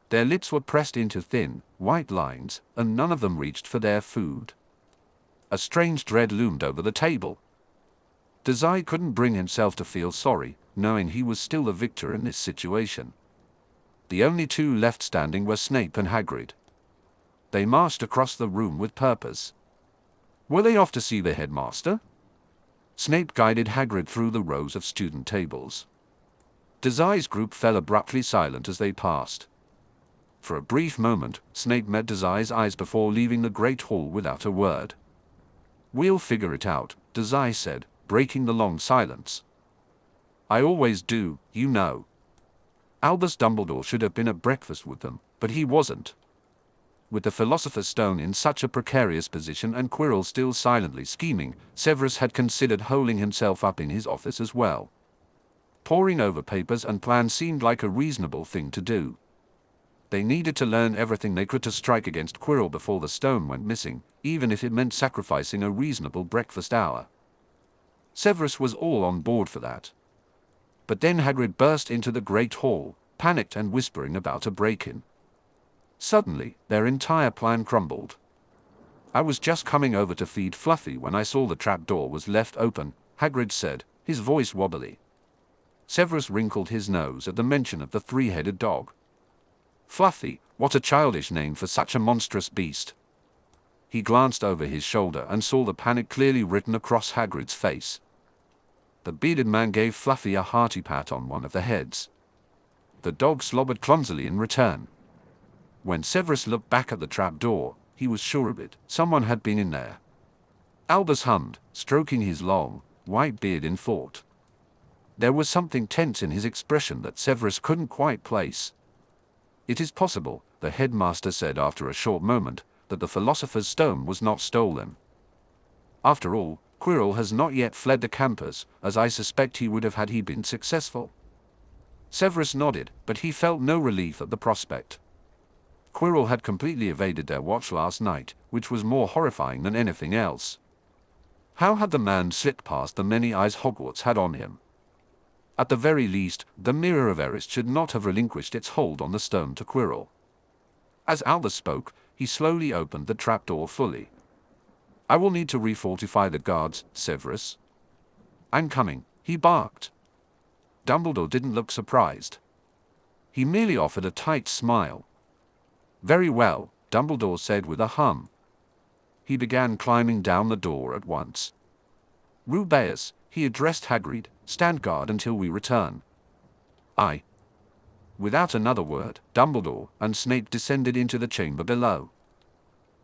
Their lips were pressed into thin, white lines, and none of them reached for their food. A strange dread loomed over the table. Dazai couldn't bring himself to feel sorry, knowing he was still the victor in this situation. The only two left standing were Snape and Hagrid. They marched across the room with purpose. Were they off to see the headmaster? Snape guided Hagrid through the rows of student tables. Dazai's group fell abruptly silent as they passed. For a brief moment, Snape met Dazai's eyes before leaving the Great Hall without a word. "We'll figure it out," Dazai said, breaking the long silence. "I always do, you know." Albus Dumbledore should have been at breakfast with them, but he wasn't. With the Philosopher's Stone in such a precarious position and Quirrell still silently scheming, Severus had considered holing himself up in his office as well. Poring over papers and plans seemed like a reasonable thing to do. They needed to learn everything they could to strike against Quirrell before the stone went missing, even if it meant sacrificing a reasonable breakfast hour. Severus was all on board for that. But then Hagrid burst into the Great Hall, panicked and whispering about a break-in. Suddenly, their entire plan crumbled. "I was just coming over to feed Fluffy when I saw the trapdoor was left open," Hagrid said, his voice wobbly. Severus wrinkled his nose at the mention of the three-headed dog. "Fluffy, what a childish name for such a monstrous beast." He glanced over his shoulder and saw the panic clearly written across Hagrid's face. The bearded man gave Fluffy a hearty pat on one of the heads. The dog slobbered clumsily in return. When Severus looked back at the trapdoor, he was sure of it. Someone had been in there. Albus hummed, stroking his long, white beard in thought. There was something tense in his expression that Severus couldn't quite place. "It is possible," the headmaster said after a short moment, "that the Philosopher's Stone was not stolen. After all, Quirrell has not yet fled the campus, as I suspect he would have had he been successful." Severus nodded, but he felt no relief at the prospect. Quirrell had completely evaded their watch last night, which was more horrifying than anything else. How had the man slipped past the many eyes Hogwarts had on him? At the very least, the Mirror of Eris should not have relinquished its hold on the stone to Quirrell. As Albus spoke, he slowly opened the trapdoor fully. "I will need to refortify the guards, Severus." "I'm coming," he barked. Dumbledore didn't look surprised. He merely offered a tight smile. "Very well," Dumbledore said with a hum. He began climbing down the door at once. "Rubeus," he addressed Hagrid, "stand guard until we return." "Aye." Without another word, Dumbledore and Snape descended into the chamber below.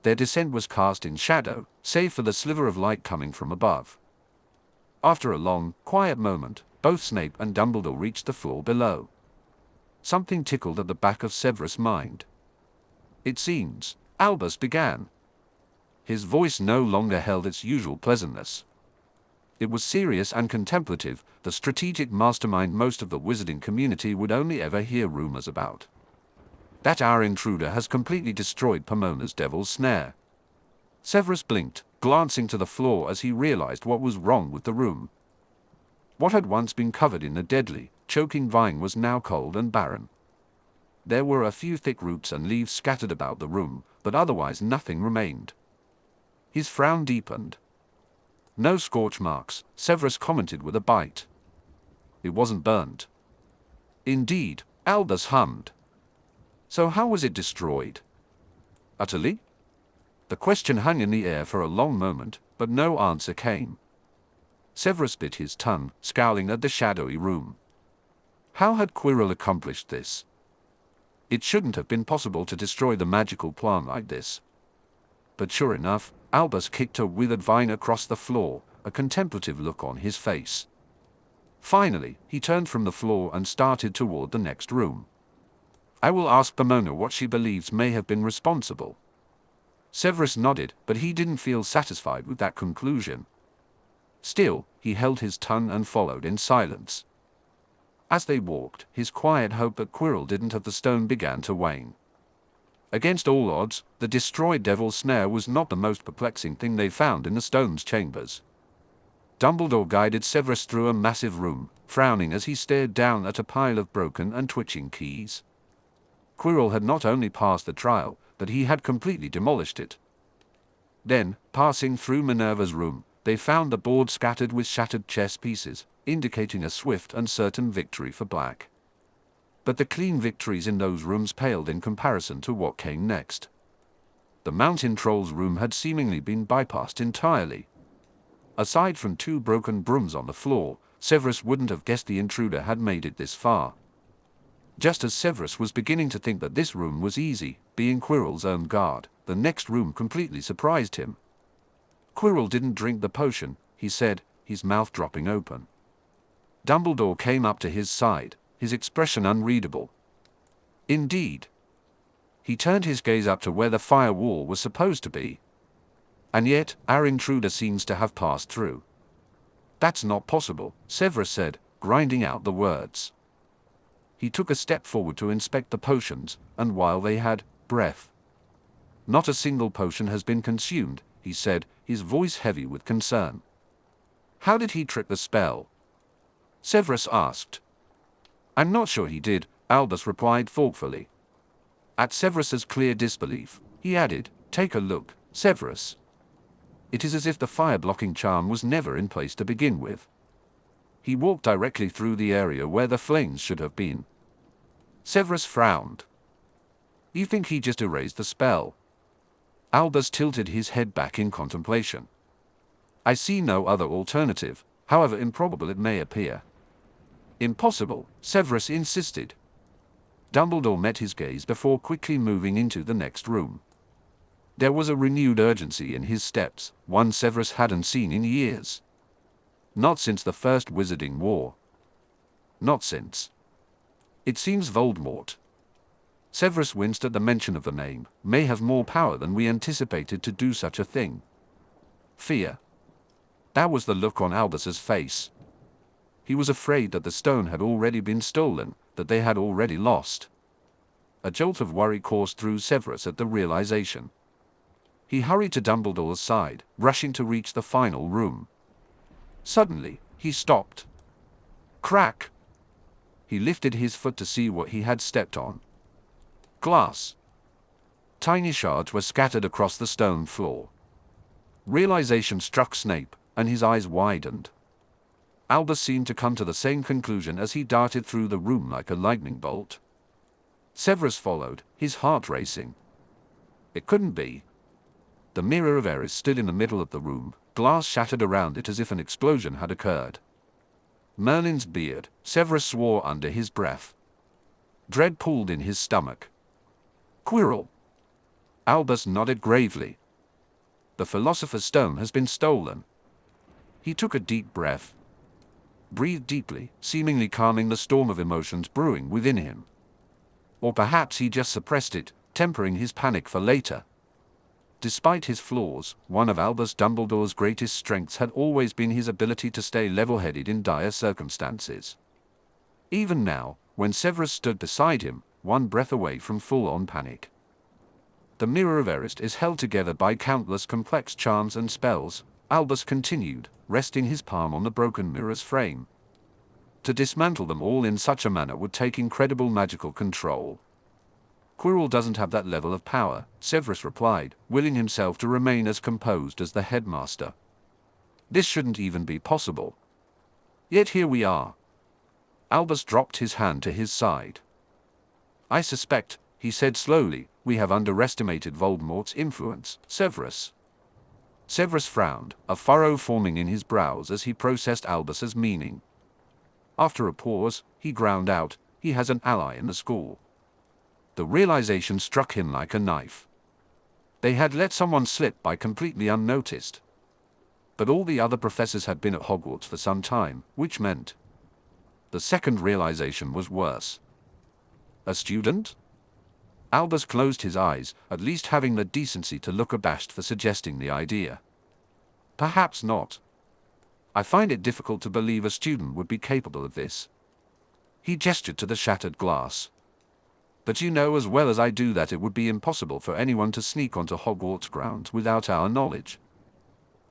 Their descent was cast in shadow, save for the sliver of light coming from above. After a long, quiet moment, both Snape and Dumbledore reached the floor below. Something tickled at the back of Severus' mind. "It seems," Albus began. His voice no longer held its usual pleasantness. It was serious and contemplative, the strategic mastermind most of the wizarding community would only ever hear rumors about. "That our intruder has completely destroyed Pomona's devil's snare." Severus blinked, glancing to the floor as he realized what was wrong with the room. What had once been covered in a deadly, choking vine was now cold and barren. There were a few thick roots and leaves scattered about the room, but otherwise nothing remained. His frown deepened. "No scorch marks," Severus commented with a bite. "It wasn't burnt." "Indeed," Albus hummed. "So how was it destroyed?" "Utterly?" The question hung in the air for a long moment, but no answer came. Severus bit his tongue, scowling at the shadowy room. How had Quirrell accomplished this? It shouldn't have been possible to destroy the magical plant like this. But sure enough, Albus kicked a withered vine across the floor, a contemplative look on his face. Finally, he turned from the floor and started toward the next room. "I will ask Pomona what she believes may have been responsible." Severus nodded, but he didn't feel satisfied with that conclusion. Still, he held his tongue and followed in silence. As they walked, his quiet hope that Quirrell didn't have the stone began to wane. Against all odds, the destroyed devil's snare was not the most perplexing thing they found in the stone's chambers. Dumbledore guided Severus through a massive room, frowning as he stared down at a pile of broken and twitching keys. Quirrell had not only passed the trial, but he had completely demolished it. Then, passing through Minerva's room, they found the board scattered with shattered chess pieces, indicating a swift and certain victory for Black. But the clean victories in those rooms paled in comparison to what came next. The Mountain Troll's room had seemingly been bypassed entirely. Aside from 2 broken brooms on the floor, Severus wouldn't have guessed the intruder had made it this far. Just as Severus was beginning to think that this room was easy, being Quirrell's own guard, the next room completely surprised him. "Quirrell didn't drink the potion," he said, his mouth dropping open. Dumbledore came up to his side, his expression unreadable. "Indeed." He turned his gaze up to where the fire wall was supposed to be. "And yet, our intruder seems to have passed through." "That's not possible," Severus said, grinding out the words. He took a step forward to inspect the potions, and while they had breath. "Not a single potion has been consumed," he said, his voice heavy with concern. "How did he trick the spell?" Severus asked. "I'm not sure he did," Albus replied thoughtfully. At Severus's clear disbelief, he added, "Take a look, Severus. It is as if the fire-blocking charm was never in place to begin with." He walked directly through the area where the flames should have been. Severus frowned. "You think he just erased the spell?" Albus tilted his head back in contemplation. "I see no other alternative, however improbable it may appear." "Impossible," Severus insisted. Dumbledore met his gaze before quickly moving into the next room. There was a renewed urgency in his steps, one Severus hadn't seen in years. Not since the First Wizarding War. Not since. "It seems Voldemort." Severus winced at the mention of the name, "may have more power than we anticipated to do such a thing." Fear. That was the look on Albus's face. He was afraid that the stone had already been stolen, that they had already lost. A jolt of worry coursed through Severus at the realization. He hurried to Dumbledore's side, rushing to reach the final room. Suddenly, he stopped. Crack! He lifted his foot to see what he had stepped on. Glass. Tiny shards were scattered across the stone floor. Realization struck Snape, and his eyes widened. Albus seemed to come to the same conclusion as he darted through the room like a lightning bolt. Severus followed, his heart racing. It couldn't be. The Mirror of Eris stood in the middle of the room, glass shattered around it as if an explosion had occurred. Merlin's beard, Severus swore under his breath. Dread pulled in his stomach. Quirrell. Albus nodded gravely. The Philosopher's Stone has been stolen. He took a deep breath. Breathed deeply, seemingly calming the storm of emotions brewing within him. Or perhaps he just suppressed it, tempering his panic for later. Despite his flaws, one of Albus Dumbledore's greatest strengths had always been his ability to stay level-headed in dire circumstances. Even now, when Severus stood beside him, one breath away from full-on panic. The Mirror of Eris is held together by countless complex charms and spells, Albus continued, resting his palm on the broken mirror's frame. To dismantle them all in such a manner would take incredible magical control. Quirrell doesn't have that level of power, Severus replied, willing himself to remain as composed as the headmaster. This shouldn't even be possible. Yet here we are. Albus dropped his hand to his side. I suspect, he said slowly, we have underestimated Voldemort's influence, Severus. Severus frowned, a furrow forming in his brows as he processed Albus's meaning. After a pause, he ground out, he has an ally in the school. The realization struck him like a knife. They had let someone slip by completely unnoticed. But all the other professors had been at Hogwarts for some time, which meant... The second realization was worse. A student? Albus closed his eyes, at least having the decency to look abashed for suggesting the idea. Perhaps not. I find it difficult to believe a student would be capable of this. He gestured to the shattered glass. But you know as well as I do that it would be impossible for anyone to sneak onto Hogwarts grounds without our knowledge.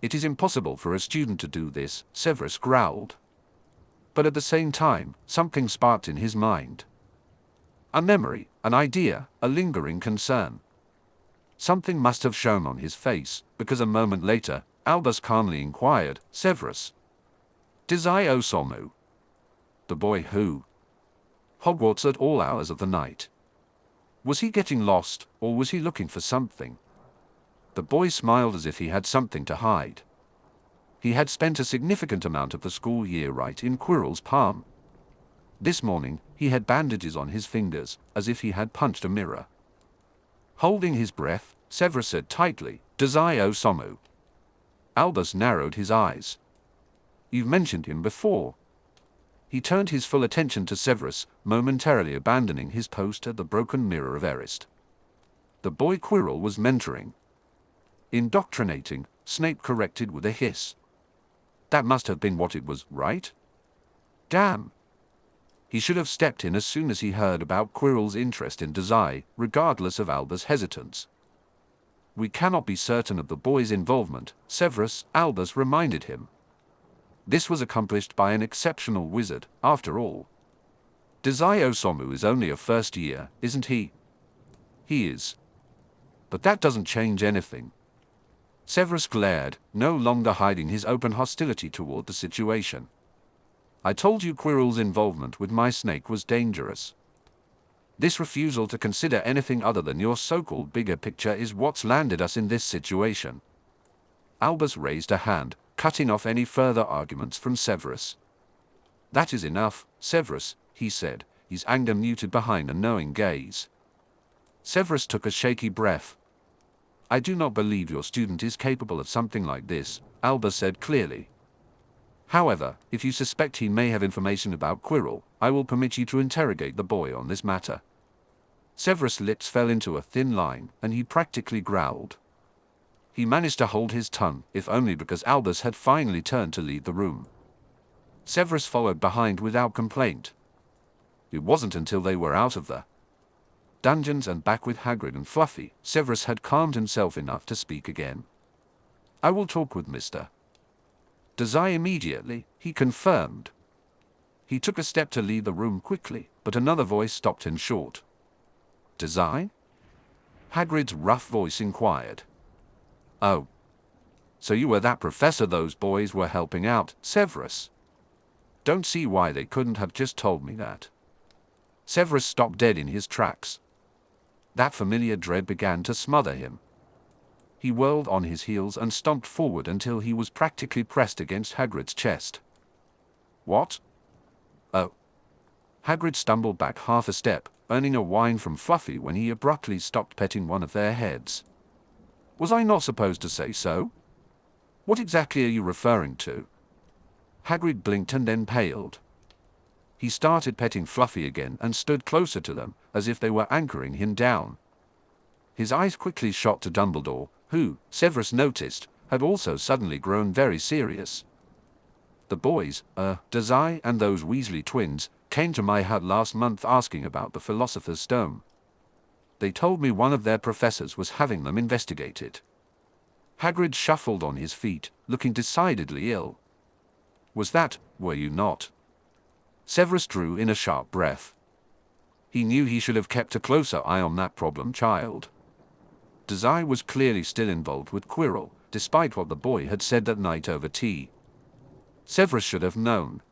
It is impossible for a student to do this, Severus growled. But at the same time, something sparked in his mind. A memory, an idea, a lingering concern. Something must have shown on his face, because a moment later, Albus calmly inquired, Severus. Dazai Osamu. The boy who? Hogwarts at all hours of the night. Was he getting lost, or was he looking for something? The boy smiled as if he had something to hide. He had spent a significant amount of the school year right in Quirrell's palm. This morning, he had bandages on his fingers, as if he had punched a mirror. Holding his breath, Severus said tightly, Dazai Osamu. Albus narrowed his eyes. You've mentioned him before. He turned his full attention to Severus, momentarily abandoning his post at the broken Mirror of Eris. The boy Quirrell was mentoring. Indoctrinating, Snape corrected with a hiss. That must have been what it was, right? Damn. He should have stepped in as soon as he heard about Quirrell's interest in Dazai, regardless of Albus' hesitance. We cannot be certain of the boy's involvement, Severus, Albus reminded him. This was accomplished by an exceptional wizard, after all. Dazai Osamu is only a first year, isn't he? He is. But that doesn't change anything. Severus glared, no longer hiding his open hostility toward the situation. I told you Quirrell's involvement with my snake was dangerous. This refusal to consider anything other than your so-called bigger picture is what's landed us in this situation. Albus raised a hand, cutting off any further arguments from Severus. That is enough, Severus, he said, his anger muted behind a knowing gaze. Severus took a shaky breath. I do not believe your student is capable of something like this, Albus said clearly. However, if you suspect he may have information about Quirrell, I will permit you to interrogate the boy on this matter. Severus' lips fell into a thin line, and he practically growled. He managed to hold his tongue, if only because Albus had finally turned to leave the room. Severus followed behind without complaint. It wasn't until they were out of the dungeons and back with Hagrid and Fluffy, Severus had calmed himself enough to speak again. "I will talk with Mr. Dazai immediately," he confirmed. He took a step to leave the room quickly, but another voice stopped him short. "Dazai?" Hagrid's rough voice inquired. "Oh. So you were that professor those boys were helping out, Severus? Don't see why they couldn't have just told me that." Severus stopped dead in his tracks. That familiar dread began to smother him. He whirled on his heels and stomped forward until he was practically pressed against Hagrid's chest. "What? Oh." Hagrid stumbled back half a step, earning a whine from Fluffy when he abruptly stopped petting one of their heads. "Was I not supposed to say so? What exactly are you referring to?" Hagrid blinked and then paled. He started petting Fluffy again and stood closer to them, as if they were anchoring him down. His eyes quickly shot to Dumbledore, who, Severus noticed, had also suddenly grown very serious. "The boys, Dazai and those Weasley twins, came to my hut last month asking about the Philosopher's Stone. They told me one of their professors was having them investigated." Hagrid shuffled on his feet, looking decidedly ill. Were you not?" Severus drew in a sharp breath. He knew he should have kept a closer eye on that problem child. Dazai was clearly still involved with Quirrell, despite what the boy had said that night over tea. Severus should have known.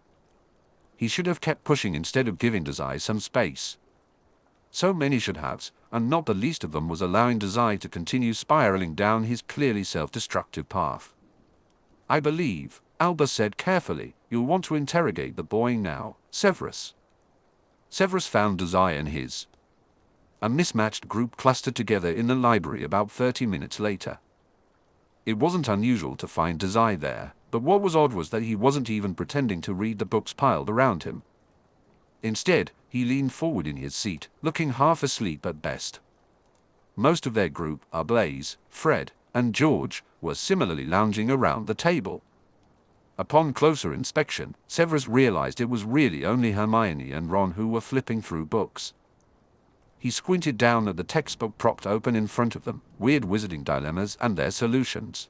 He should have kept pushing instead of giving Dazai some space. So many should haves, and not the least of them was allowing Dazai to continue spiraling down his clearly self-destructive path. "I believe," Albus said carefully, "you'll want to interrogate the boy now, Severus." Severus found Dazai and his a mismatched group clustered together in the library about 30 minutes later. It wasn't unusual to find Dazai there, but what was odd was that he wasn't even pretending to read the books piled around him. Instead, he leaned forward in his seat, looking half asleep at best. Most of their group, Blaise, Fred, and George, were similarly lounging around the table. Upon closer inspection, Severus realized it was really only Hermione and Ron who were flipping through books. He squinted down at the textbook propped open in front of them, Weird Wizarding Dilemmas and Their Solutions.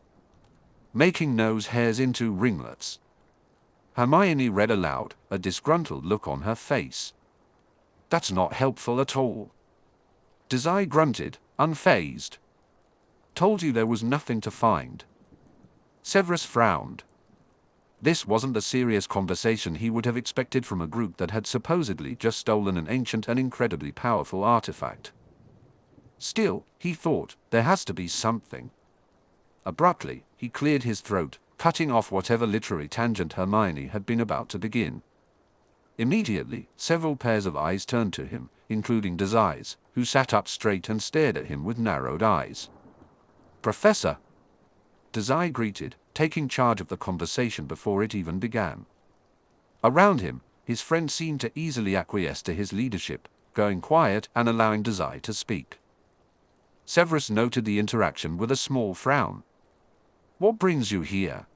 Making Nose Hairs into Ringlets. Hermione read aloud, a disgruntled look on her face. "That's not helpful at all." Dazai grunted, unfazed. "Told you there was nothing to find." Severus frowned. This wasn't the serious conversation he would have expected from a group that had supposedly just stolen an ancient and incredibly powerful artifact. Still, he thought, there has to be something. Abruptly, he cleared his throat, cutting off whatever literary tangent Hermione had been about to begin. Immediately, several pairs of eyes turned to him, including Dazai's, who sat up straight and stared at him with narrowed eyes. "Professor!" Dazai greeted, taking charge of the conversation before it even began. Around him, his friends seemed to easily acquiesce to his leadership, going quiet and allowing Dazai to speak. Severus noted the interaction with a small frown. "What brings you here?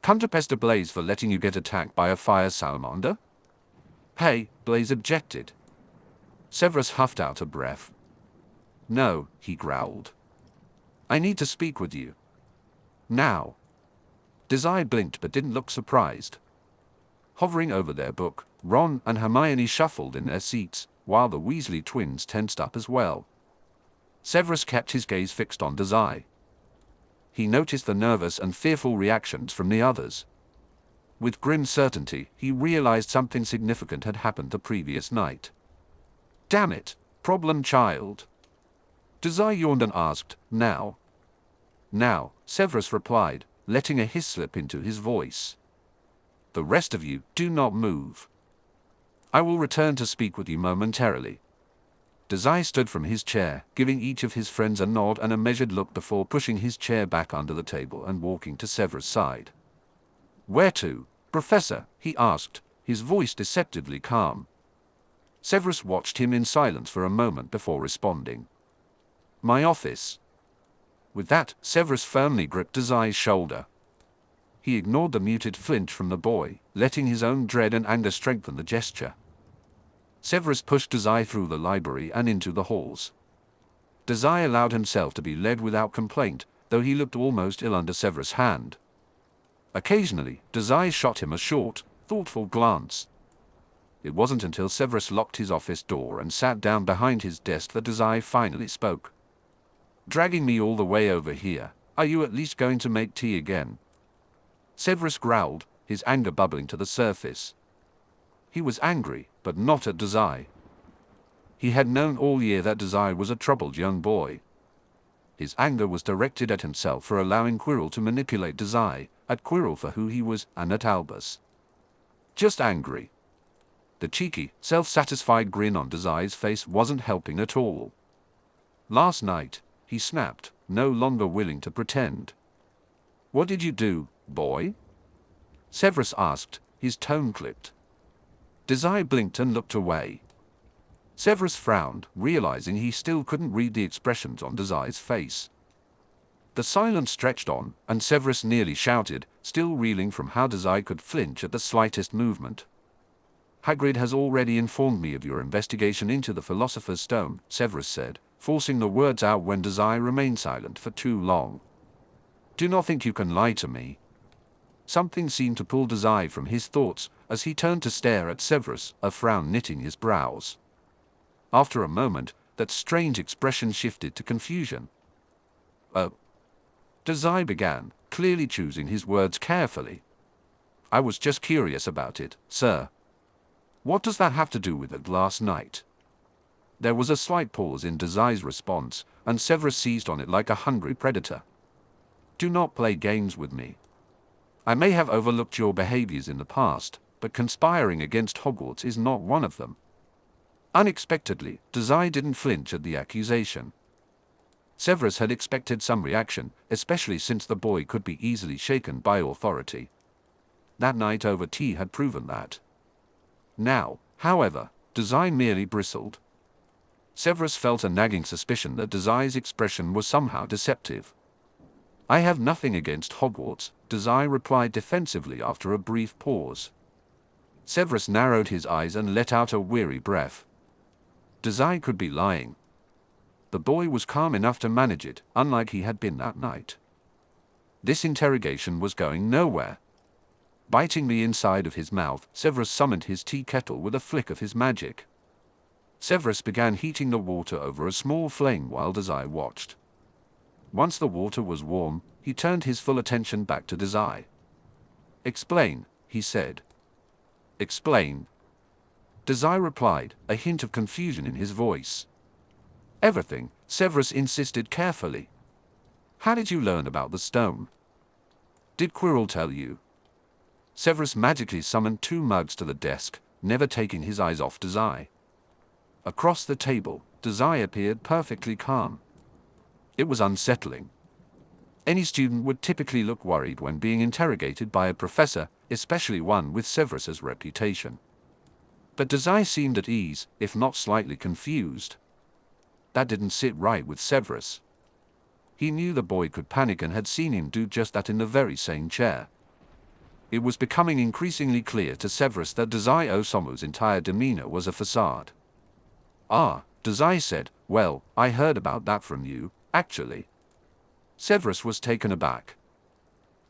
Come to pester Blaise for letting you get attacked by a fire salamander?" "Hey," Blaise objected. Severus huffed out a breath. "No," he growled. "I need to speak with you. Now." Dazai blinked but didn't look surprised. Hovering over their book, Ron and Hermione shuffled in their seats, while the Weasley twins tensed up as well. Severus kept his gaze fixed on Dazai. He noticed the nervous and fearful reactions from the others. With grim certainty, he realized something significant had happened the previous night. "Damn it, problem child." Dazai yawned and asked, "Now?" "Now," Severus replied, letting a hiss slip into his voice. "The rest of you, do not move. I will return to speak with you momentarily." Dazai stood from his chair, giving each of his friends a nod and a measured look before pushing his chair back under the table and walking to Severus' side. "Where to, Professor?" he asked, his voice deceptively calm. Severus watched him in silence for a moment before responding. "My office." With that, Severus firmly gripped Dazai's shoulder. He ignored the muted flinch from the boy, letting his own dread and anger strengthen the gesture. Severus pushed Dazai through the library and into the halls. Dazai allowed himself to be led without complaint, though he looked almost ill under Severus' hand. Occasionally, Dazai shot him a short, thoughtful glance. It wasn't until Severus locked his office door and sat down behind his desk that Dazai finally spoke. "Dragging me all the way over here, are you at least going to make tea again?" Severus growled, his anger bubbling to the surface. He was angry, but not at Dazai. He had known all year that Dazai was a troubled young boy. His anger was directed at himself for allowing Quirrell to manipulate Dazai, at Quirrell for who he was, and at Albus. Just angry. The cheeky, self-satisfied grin on Dazai's face wasn't helping at all. "Last night," he snapped, no longer willing to pretend. "What did you do, boy?" Severus asked, his tone clipped. Dazai blinked and looked away. Severus frowned, realizing he still couldn't read the expressions on Dazai's face. The silence stretched on, and Severus nearly shouted, still reeling from how Dazai could flinch at the slightest movement. "Hagrid has already informed me of your investigation into the Philosopher's Stone," Severus said, forcing the words out when Dazai remained silent for too long. "Do not think you can lie to me." Something seemed to pull Dazai from his thoughts as he turned to stare at Severus, a frown knitting his brows. After a moment, that strange expression shifted to confusion. "Oh," Dazai began, clearly choosing his words carefully. "I was just curious about it, sir." "What does that have to do with it last night?" There was a slight pause in Dazai's response, and Severus seized on it like a hungry predator. "Do not play games with me. I may have overlooked your behaviors in the past, but conspiring against Hogwarts is not one of them." Unexpectedly, Dazai didn't flinch at the accusation. Severus had expected some reaction, especially since the boy could be easily shaken by authority. That night over tea had proven that. Now, however, Dazai merely bristled. Severus felt a nagging suspicion that Dazai's expression was somehow deceptive. "I have nothing against Hogwarts," Dazai replied defensively after a brief pause. Severus narrowed his eyes and let out a weary breath. Dazai could be lying. The boy was calm enough to manage it, unlike he had been that night. This interrogation was going nowhere. Biting the inside of his mouth, Severus summoned his tea kettle with a flick of his magic. Severus began heating the water over a small flame while Dazai watched. Once the water was warm, he turned his full attention back to Dazai. "Explain," he said. "Explain?" Dazai replied, a hint of confusion in his voice. "Everything," Severus insisted carefully. "How did you learn about the stone? Did Quirrell tell you?" Severus magically summoned 2 mugs to the desk, never taking his eyes off Dazai. Across the table, Dazai appeared perfectly calm. It was unsettling. Any student would typically look worried when being interrogated by a professor, especially one with Severus's reputation. But Dazai seemed at ease, if not slightly confused. That didn't sit right with Severus. He knew the boy could panic and had seen him do just that in the very same chair. It was becoming increasingly clear to Severus that Dazai Osamu's entire demeanor was a facade. "Ah," Dazai said, "well, I heard about that from you, actually." Severus was taken aback.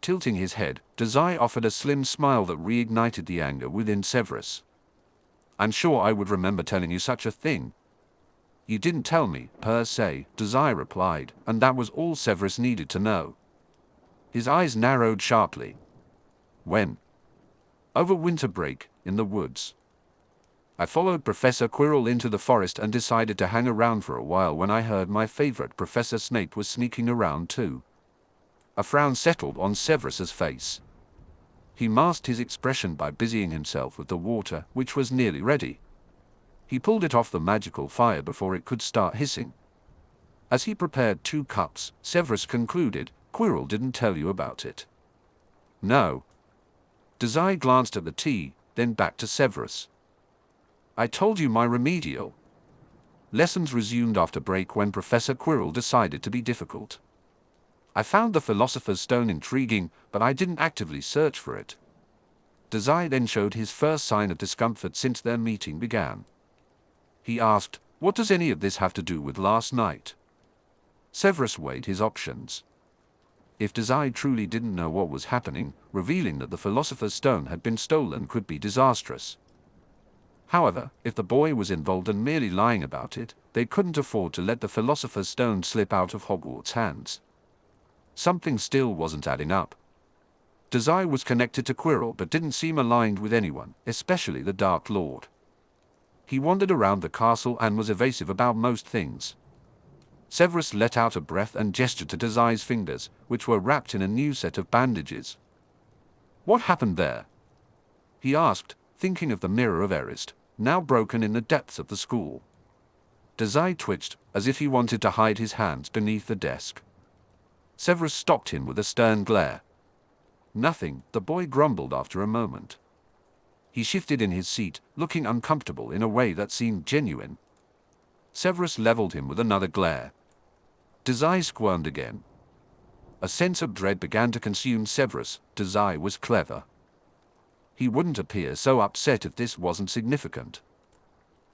Tilting his head, Dazai offered a slim smile that reignited the anger within Severus. "I'm sure I would remember telling you such a thing." "You didn't tell me, per se," Dazai replied, and that was all Severus needed to know. His eyes narrowed sharply. "When?" "Over winter break, in the woods. I followed Professor Quirrell into the forest and decided to hang around for a while when I heard my favorite Professor Snape was sneaking around too." A frown settled on Severus's face. He masked his expression by busying himself with the water, which was nearly ready. He pulled it off the magical fire before it could start hissing. As he prepared 2 cups, Severus concluded, "Quirrell didn't tell you about it." "No." Dazai glanced at the tea, then back to Severus. "I told you my remedial." Lessons resumed after break when Professor Quirrell decided to be difficult. "I found the Philosopher's Stone intriguing, but I didn't actively search for it." Dazai then showed his first sign of discomfort since their meeting began. He asked, "What does any of this have to do with last night?" Severus weighed his options. If Dazai truly didn't know what was happening, revealing that the Philosopher's Stone had been stolen could be disastrous. However, if the boy was involved and merely lying about it, they couldn't afford to let the Philosopher's Stone slip out of Hogwarts' hands. Something still wasn't adding up. Dazai was connected to Quirrell but didn't seem aligned with anyone, especially the Dark Lord. He wandered around the castle and was evasive about most things. Severus let out a breath and gestured to Dazai's fingers, which were wrapped in a new set of bandages. "What happened there?" he asked, thinking of the Mirror of Erist, now broken in the depths of the school. Dazai twitched, as if he wanted to hide his hands beneath the desk. Severus stopped him with a stern glare. "Nothing," the boy grumbled after a moment. He shifted in his seat, looking uncomfortable in a way that seemed genuine. Severus leveled him with another glare. Dazai squirmed again. A sense of dread began to consume Severus. Dazai was clever. He wouldn't appear so upset if this wasn't significant.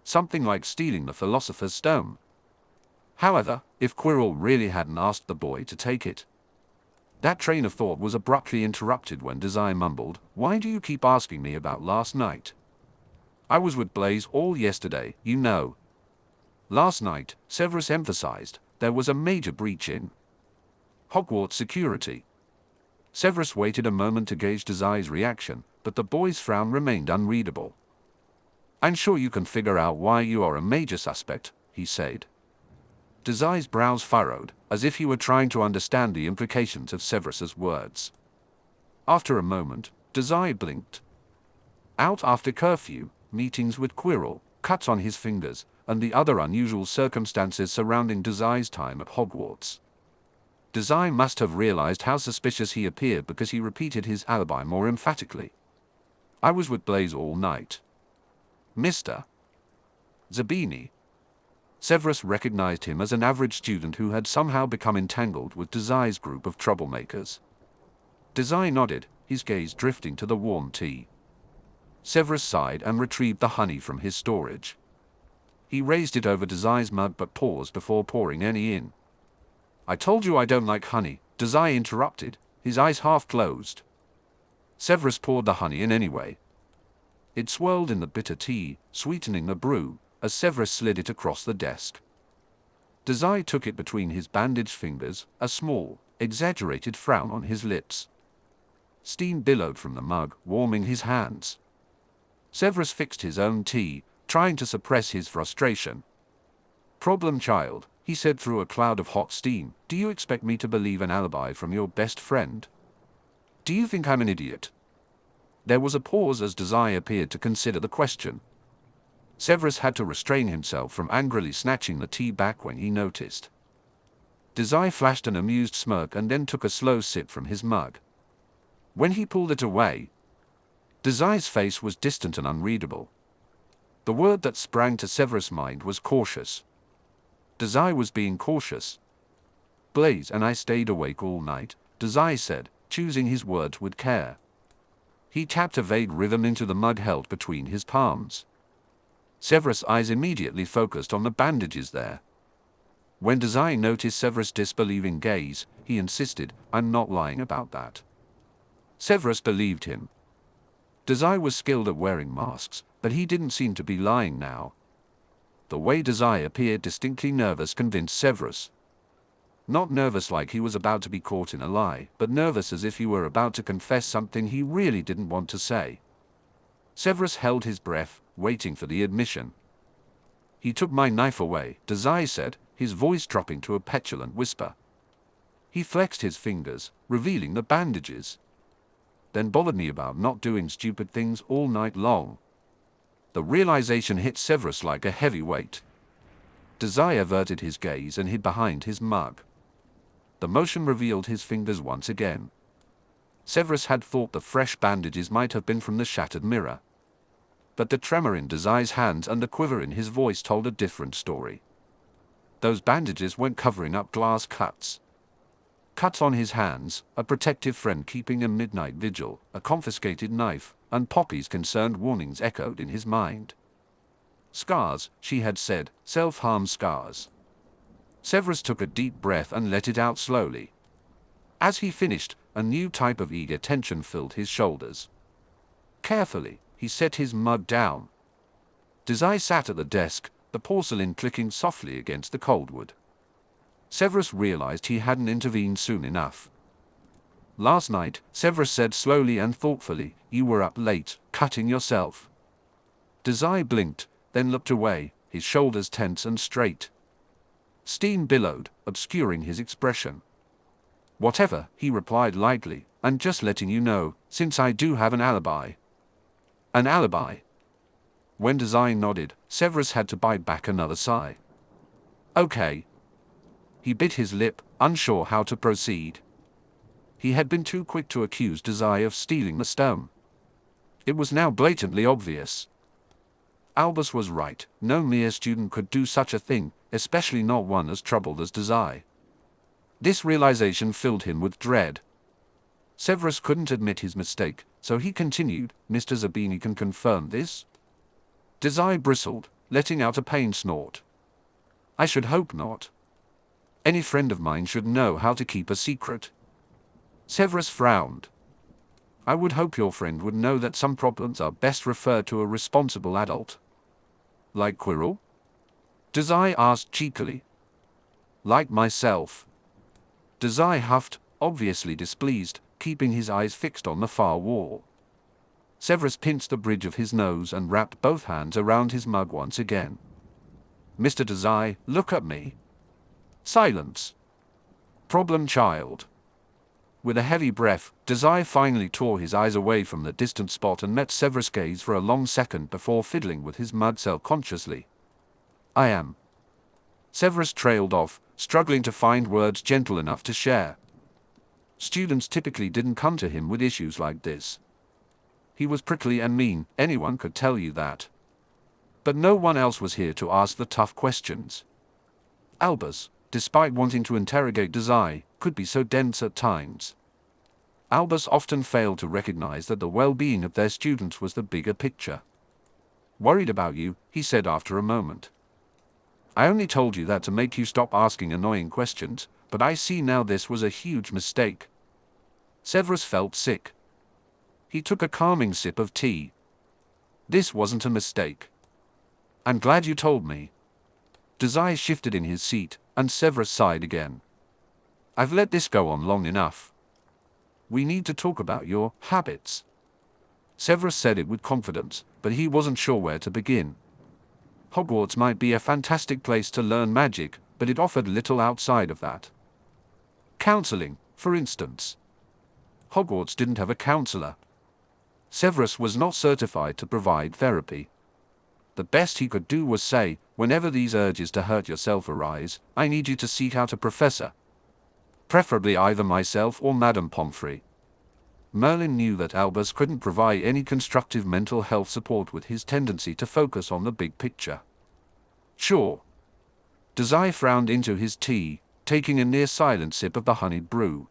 Something like stealing the Philosopher's Stone. However, if Quirrell really hadn't asked the boy to take it. That train of thought was abruptly interrupted when Dazai mumbled, "Why do you keep asking me about last night? I was with Blaise all yesterday, you know." Last night, Severus emphasized, there was a major breach in Hogwarts security. Severus waited a moment to gauge Dazai's reaction, but the boy's frown remained unreadable. "I'm sure you can figure out why you are a major suspect," he said. Dazai's brows furrowed, as if he were trying to understand the implications of Severus's words. After a moment, Dazai blinked. Out after curfew, meetings with Quirrell, cuts on his fingers, and the other unusual circumstances surrounding Dazai's time at Hogwarts. Dazai must have realized how suspicious he appeared because he repeated his alibi more emphatically. "I was with Blaise all night. Mr. Zabini." Severus recognized him as an average student who had somehow become entangled with Dazai's group of troublemakers. Dazai nodded, his gaze drifting to the warm tea. Severus sighed and retrieved the honey from his storage. He raised it over Dazai's mug but paused before pouring any in. "I told you I don't like honey," Dazai interrupted, his eyes half closed. Severus poured the honey in anyway. It swirled in the bitter tea, sweetening the brew, as Severus slid it across the desk. Dazai took it between his bandaged fingers, a small, exaggerated frown on his lips. Steam billowed from the mug, warming his hands. Severus fixed his own tea, trying to suppress his frustration. "Problem child," he said through a cloud of hot steam. "Do you expect me to believe an alibi from your best friend? Do you think I'm an idiot?" There was a pause as Dazai appeared to consider the question. Severus had to restrain himself from angrily snatching the tea back when he noticed. Dazai flashed an amused smirk and then took a slow sip from his mug. When he pulled it away, Dazai's face was distant and unreadable. The word that sprang to Severus' mind was cautious. Dazai was being cautious. "Blaise and I stayed awake all night," Dazai said, choosing his words with care. He tapped a vague rhythm into the mug held between his palms. Severus' eyes immediately focused on the bandages there. When Dazai noticed Severus' disbelieving gaze, he insisted, "I'm not lying about that." Severus believed him. Dazai was skilled at wearing masks, but he didn't seem to be lying now. The way Dazai appeared distinctly nervous convinced Severus. Not nervous like he was about to be caught in a lie, but nervous as if he were about to confess something he really didn't want to say. Severus held his breath, waiting for the admission. "He took my knife away," Dazai said, his voice dropping to a petulant whisper. He flexed his fingers, revealing the bandages. "Then bothered me about not doing stupid things all night long." The realization hit Severus like a heavy weight. Dazai averted his gaze and hid behind his mug. The motion revealed his fingers once again. Severus had thought the fresh bandages might have been from the shattered mirror. But the tremor in Dazai's hands and the quiver in his voice told a different story. Those bandages weren't covering up glass cuts. Cuts on his hands, a protective friend keeping a midnight vigil, a confiscated knife, and Poppy's concerned warnings echoed in his mind. Scars, she had said, self-harm scars. Severus took a deep breath and let it out slowly. As he finished, a new type of eager tension filled his shoulders. Carefully, he set his mug down. Dazai sat at the desk, the porcelain clicking softly against the cold wood. Severus realized he hadn't intervened soon enough. Last night, Severus said slowly and thoughtfully, you were up late, cutting yourself. Dazai blinked, then looked away, his shoulders tense and straight. Steam billowed, obscuring his expression. Whatever, he replied lightly, and just letting you know, since I do have an alibi. An alibi? When Dazai nodded, Severus had to bite back another sigh. Okay. He bit his lip, unsure how to proceed. He had been too quick to accuse Dazai of stealing the stone. It was now blatantly obvious. Albus was right, no mere student could do such a thing, especially not one as troubled as Dazai. This realization filled him with dread. Severus couldn't admit his mistake, so he continued, Mr. Zabini can confirm this? Dazai bristled, letting out a pained snort. I should hope not. Any friend of mine should know how to keep a secret. Severus frowned. I would hope your friend would know that some problems are best referred to a responsible adult. Like Quirrell? Dazai asked cheekily. Like myself. Dazai huffed, obviously displeased, keeping his eyes fixed on the far wall. Severus pinched the bridge of his nose and wrapped both hands around his mug once again. Mr. Dazai, look at me. Silence. Problem child. With a heavy breath, Dazai finally tore his eyes away from the distant spot and met Severus' gaze for a long second before fiddling with his mud self-consciously. I am. Severus trailed off, struggling to find words gentle enough to share. Students typically didn't come to him with issues like this. He was prickly and mean, anyone could tell you that. But no one else was here to ask the tough questions. Albus, despite wanting to interrogate Dazai, could be so dense at times. Albus often failed to recognize that the well-being of their students was the bigger picture. Worried about you, he said after a moment. I only told you that to make you stop asking annoying questions, but I see now this was a huge mistake. Severus felt sick. He took a calming sip of tea. This wasn't a mistake. I'm glad you told me. Dazai shifted in his seat, and Severus sighed again. I've let this go on long enough. We need to talk about your habits. Severus said it with confidence, but he wasn't sure where to begin. Hogwarts might be a fantastic place to learn magic, but it offered little outside of that. Counseling, for instance. Hogwarts didn't have a counselor. Severus was not certified to provide therapy. The best he could do was say, whenever these urges to hurt yourself arise, I need you to seek out a professor. Preferably either myself or Madame Pomfrey. Merlin knew that Albus couldn't provide any constructive mental health support with his tendency to focus on the big picture. Sure. Dazai frowned into his tea, taking a near-silent sip of the honeyed brew.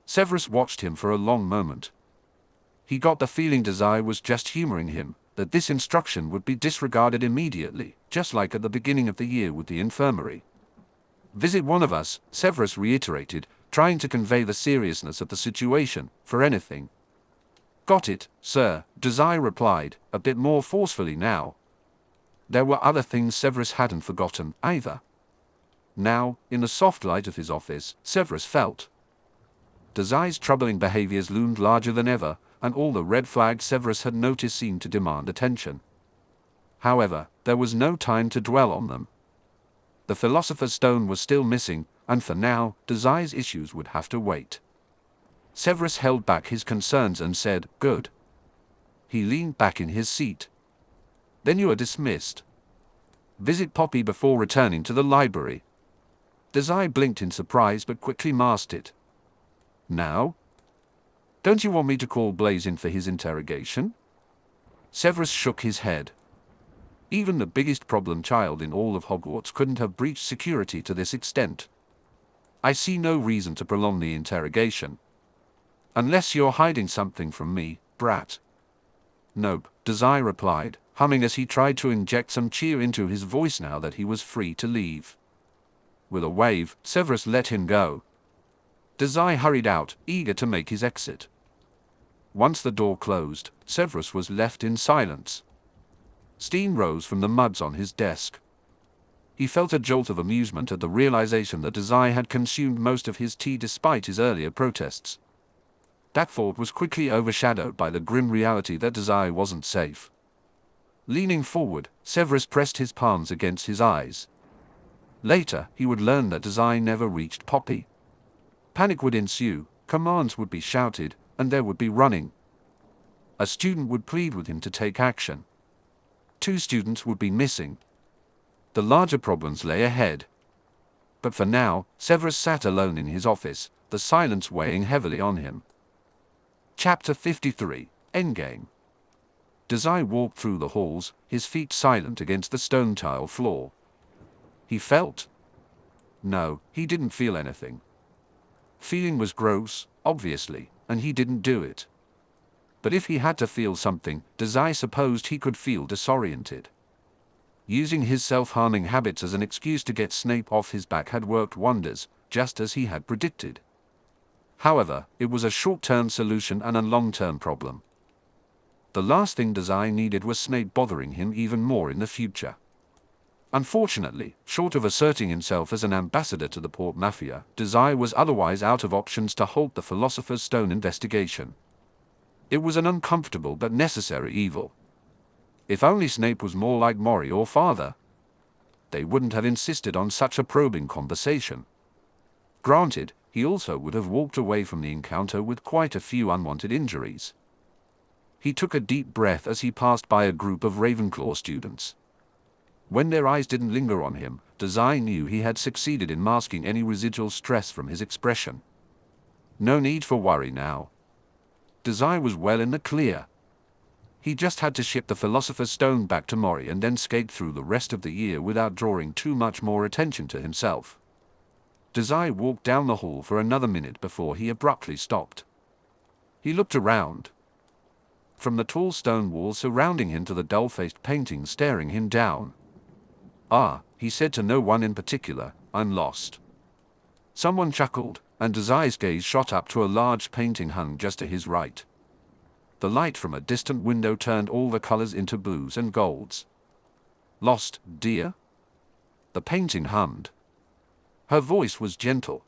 Severus watched him for a long moment. He got the feeling Dazai was just humoring him, that this instruction would be disregarded immediately, just like at the beginning of the year with the infirmary. Visit one of us, Severus reiterated, trying to convey the seriousness of the situation, for anything. Got it, sir, Dazai replied, a bit more forcefully now. There were other things Severus hadn't forgotten, either. Now, in the soft light of his office, Severus felt. Dazai's troubling behaviors loomed larger than ever, and all the red flags Severus had noticed seemed to demand attention. However, there was no time to dwell on them. The Philosopher's Stone was still missing, and for now, Dazai's issues would have to wait. Severus held back his concerns and said, Good. He leaned back in his seat. Then you are dismissed. Visit Poppy before returning to the library. Dazai blinked in surprise but quickly masked it. Now? Don't you want me to call Blaise in for his interrogation? Severus shook his head. Even the biggest problem child in all of Hogwarts couldn't have breached security to this extent. I see no reason to prolong the interrogation. Unless you're hiding something from me, brat. Nope, Dazai replied, humming as he tried to inject some cheer into his voice now that he was free to leave. With a wave, Severus let him go. Dazai hurried out, eager to make his exit. Once the door closed, Severus was left in silence. Steam rose from the muds on his desk. He felt a jolt of amusement at the realization that Dazai had consumed most of his tea despite his earlier protests. That thought was quickly overshadowed by the grim reality that Dazai wasn't safe. Leaning forward, Severus pressed his palms against his eyes. Later, he would learn that Dazai never reached Poppy. Panic would ensue, commands would be shouted, and there would be running. A student would plead with him to take action. 2 students would be missing. The larger problems lay ahead. But for now, Severus sat alone in his office, the silence weighing heavily on him. Chapter 53, Endgame. Dazai walked through the halls, his feet silent against the stone tile floor. He felt. No, he didn't feel anything. Feeling was gross, obviously, and he didn't do it. But if he had to feel something, Dazai supposed he could feel disoriented. Using his self-harming habits as an excuse to get Snape off his back had worked wonders, just as he had predicted. However, it was a short-term solution and a long-term problem. The last thing Dazai needed was Snape bothering him even more in the future. Unfortunately, short of asserting himself as an ambassador to the Port Mafia, Dazai was otherwise out of options to halt the Philosopher's Stone investigation. It was an uncomfortable but necessary evil. If only Snape was more like Mori or father, they wouldn't have insisted on such a probing conversation. Granted, he also would have walked away from the encounter with quite a few unwanted injuries. He took a deep breath as he passed by a group of Ravenclaw students. When their eyes didn't linger on him, Dazai knew he had succeeded in masking any residual stress from his expression. No need for worry now. Dazai was well in the clear. He just had to ship the Philosopher's Stone back to Mori and then skate through the rest of the year without drawing too much more attention to himself. Dazai walked down the hall for another minute before he abruptly stopped. He looked around. From the tall stone wall surrounding him to the dull-faced painting staring him down. "Ah," he said to no one in particular, "I'm lost." Someone chuckled, and Dazai's gaze shot up to a large painting hung just to his right. The light from a distant window turned all the colors into blues and golds. "Lost, dear?" The painting hummed. Her voice was gentle.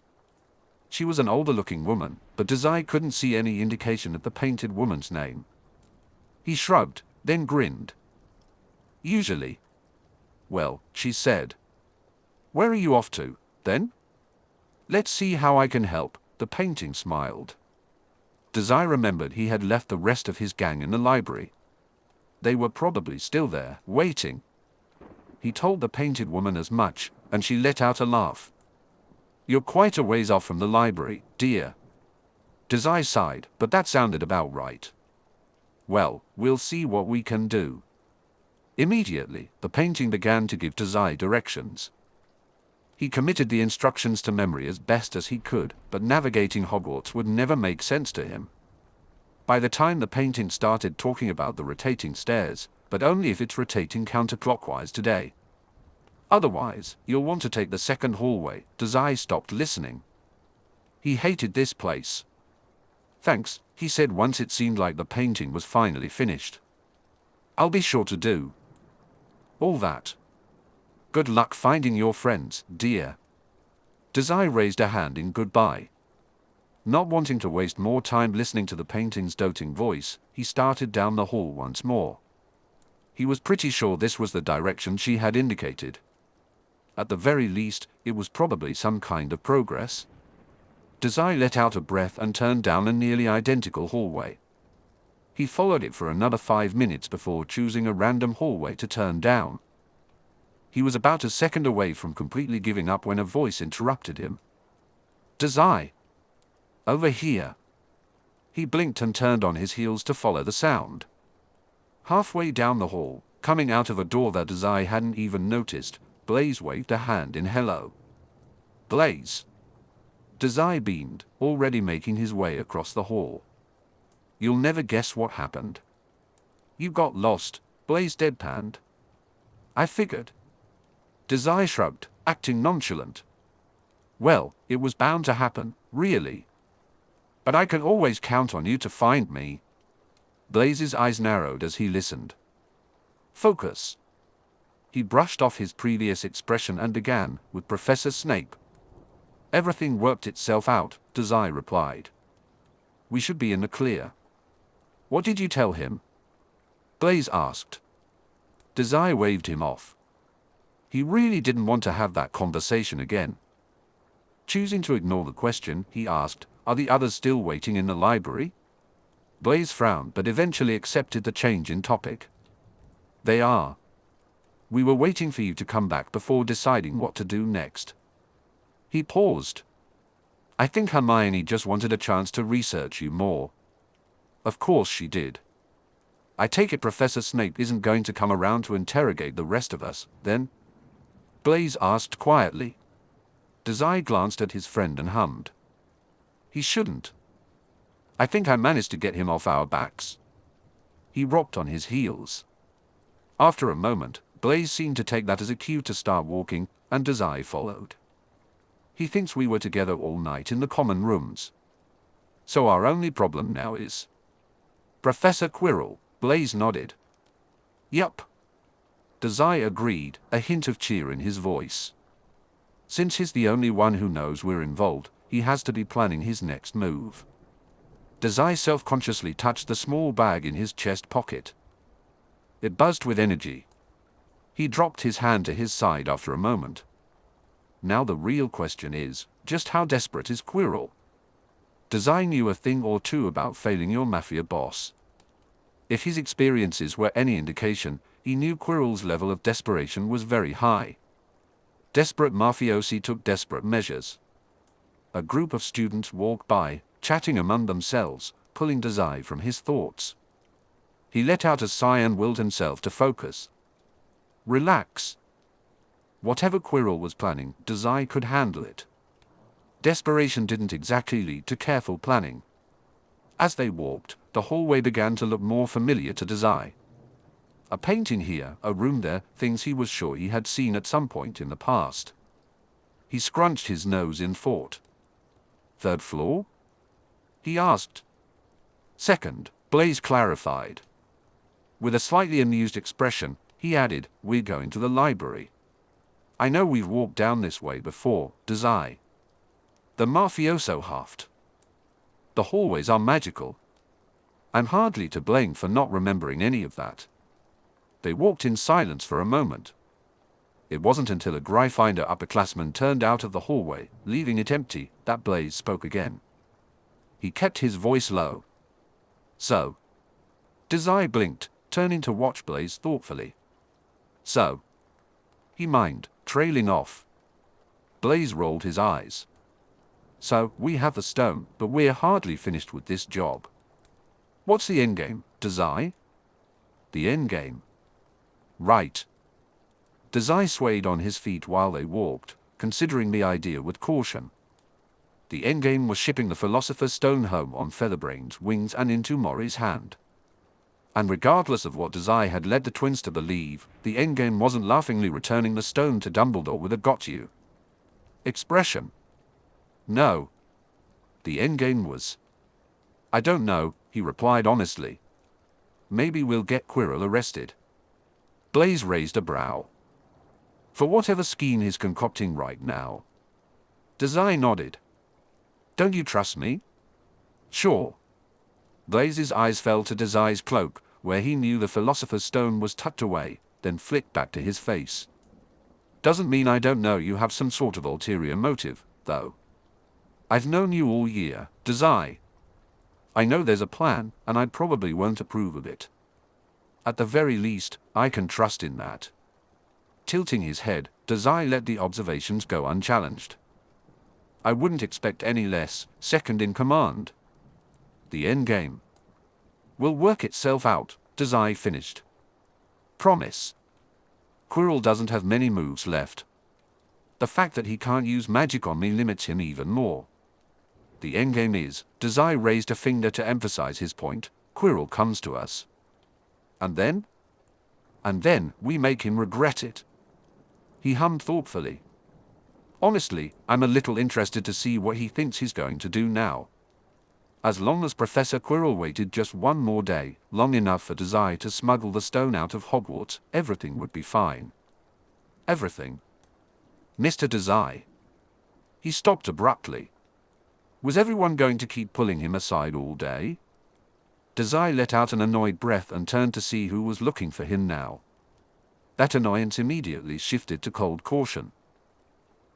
She was an older-looking woman, but Dazai couldn't see any indication of the painted woman's name. He shrugged, then grinned. "Usually." "Well," she said. "Where are you off to, then?" "Let's see how I can help," the painting smiled. Dazai remembered he had left the rest of his gang in the library. They were probably still there, waiting. He told the painted woman as much, and she let out a laugh. "You're quite a ways off from the library, dear." Dazai sighed, but that sounded about right. "Well, we'll see what we can do." Immediately, the painting began to give Dazai directions. He committed the instructions to memory as best as he could, but navigating Hogwarts would never make sense to him. By the time the painting started talking about the rotating stairs, but only if it's rotating counterclockwise today. Otherwise, you'll want to take the second hallway. Dazai stopped listening. He hated this place. "Thanks," he said once it seemed like the painting was finally finished. "I'll be sure to do all that. Good luck finding your friends, dear." Dazai raised a hand in goodbye. Not wanting to waste more time listening to the painting's doting voice, he started down the hall once more. He was pretty sure this was the direction she had indicated. At the very least, it was probably some kind of progress. Dazai let out a breath and turned down a nearly identical hallway. He followed it for another 5 minutes before choosing a random hallway to turn down. He was about a second away from completely giving up when a voice interrupted him. "Dazai! Over here!" He blinked and turned on his heels to follow the sound. Halfway down the hall, coming out of a door that Dazai hadn't even noticed, Blaise waved a hand in hello. "Blaise!" Dazai beamed, already making his way across the hall. "You'll never guess what happened." You got lost, Blaise deadpanned. I figured. Dazai shrugged, acting nonchalant. Well, it was bound to happen, really. But I can always count on you to find me. Blaise's eyes narrowed as he listened. Focus. He brushed off his previous expression and began, with Professor Snape. Everything worked itself out, Dazai replied. We should be in the clear. What did you tell him? Blaise asked. Dazai waved him off. He really didn't want to have that conversation again. Choosing to ignore the question, he asked, Are the others still waiting in the library? Blaise frowned but eventually accepted the change in topic. They are. We were waiting for you to come back before deciding what to do next. He paused. I think Hermione just wanted a chance to research you more. Of course she did. I take it Professor Snape isn't going to come around to interrogate the rest of us, then? Blaise asked quietly. Dazai glanced at his friend and hummed. He shouldn't. I think I managed to get him off our backs. He rocked on his heels. After a moment, Blaise seemed to take that as a cue to start walking, and Dazai followed. He thinks we were together all night in the common rooms. So our only problem now is... Professor Quirrell, Blaise nodded. Yup. Dazai agreed, a hint of cheer in his voice. Since he's the only one who knows we're involved, he has to be planning his next move. Dazai self-consciously touched the small bag in his chest pocket. It buzzed with energy. He dropped his hand to his side after a moment. Now the real question is, just how desperate is Quirrell? Dazai knew a thing or two about failing your mafia boss. If his experiences were any indication, he knew Quirrell's level of desperation was very high. Desperate mafiosi took desperate measures. A group of students walked by, chatting among themselves, pulling Dazai from his thoughts. He let out a sigh and willed himself to focus. Relax. Whatever Quirrell was planning, Dazai could handle it. Desperation didn't exactly lead to careful planning. As they walked, the hallway began to look more familiar to Dazai. A painting here, a room there, things he was sure he had seen at some point in the past. He scrunched his nose in thought. Third floor? He asked. Second, Blaise clarified. With a slightly amused expression, he added, We're going to the library. I know we've walked down this way before, Dazai. The mafioso huffed. The hallways are magical. I'm hardly to blame for not remembering any of that. They walked in silence for a moment. It wasn't until a Gryffindor upperclassman turned out of the hallway, leaving it empty, that Blaise spoke again. He kept his voice low. So? Dazai blinked, turning to watch Blaise thoughtfully. So? He mimed, trailing off. Blaise rolled his eyes. So, we have the stone, but we're hardly finished with this job. What's the endgame, Dazai? The endgame. Right. Dazai swayed on his feet while they walked, considering the idea with caution. The endgame was shipping the Philosopher's Stone home on Featherbrain's wings and into Mori's hand. And regardless of what Dazai had led the twins to believe, the endgame wasn't laughingly returning the stone to Dumbledore with a got you expression. No. The endgame was... I don't know, he replied honestly. Maybe we'll get Quirrell arrested. Blaise raised a brow. For whatever scheme he's concocting right now. Dazai nodded. Don't you trust me? Sure. Blaise's eyes fell to Dazai's cloak, where he knew the Philosopher's Stone was tucked away, then flicked back to his face. Doesn't mean I don't know you have some sort of ulterior motive, though. I've known you all year, Dazai. I know there's a plan, and I probably won't approve of it. At the very least, I can trust in that. Tilting his head, Dazai let the observations go unchallenged. I wouldn't expect any less, second in command. The endgame will work itself out, Dazai finished. Promise. Quirrell doesn't have many moves left. The fact that he can't use magic on me limits him even more. The endgame is, Dazai raised a finger to emphasize his point, Quirrell comes to us. And then? And then we make him regret it. He hummed thoughtfully. Honestly, I'm a little interested to see what he thinks he's going to do now. As long as Professor Quirrell waited just one more day, long enough for Dazai to smuggle the stone out of Hogwarts, everything would be fine. Everything. Mr. Dazai. He stopped abruptly. Was everyone going to keep pulling him aside all day? Dazai let out an annoyed breath and turned to see who was looking for him now. That annoyance immediately shifted to cold caution.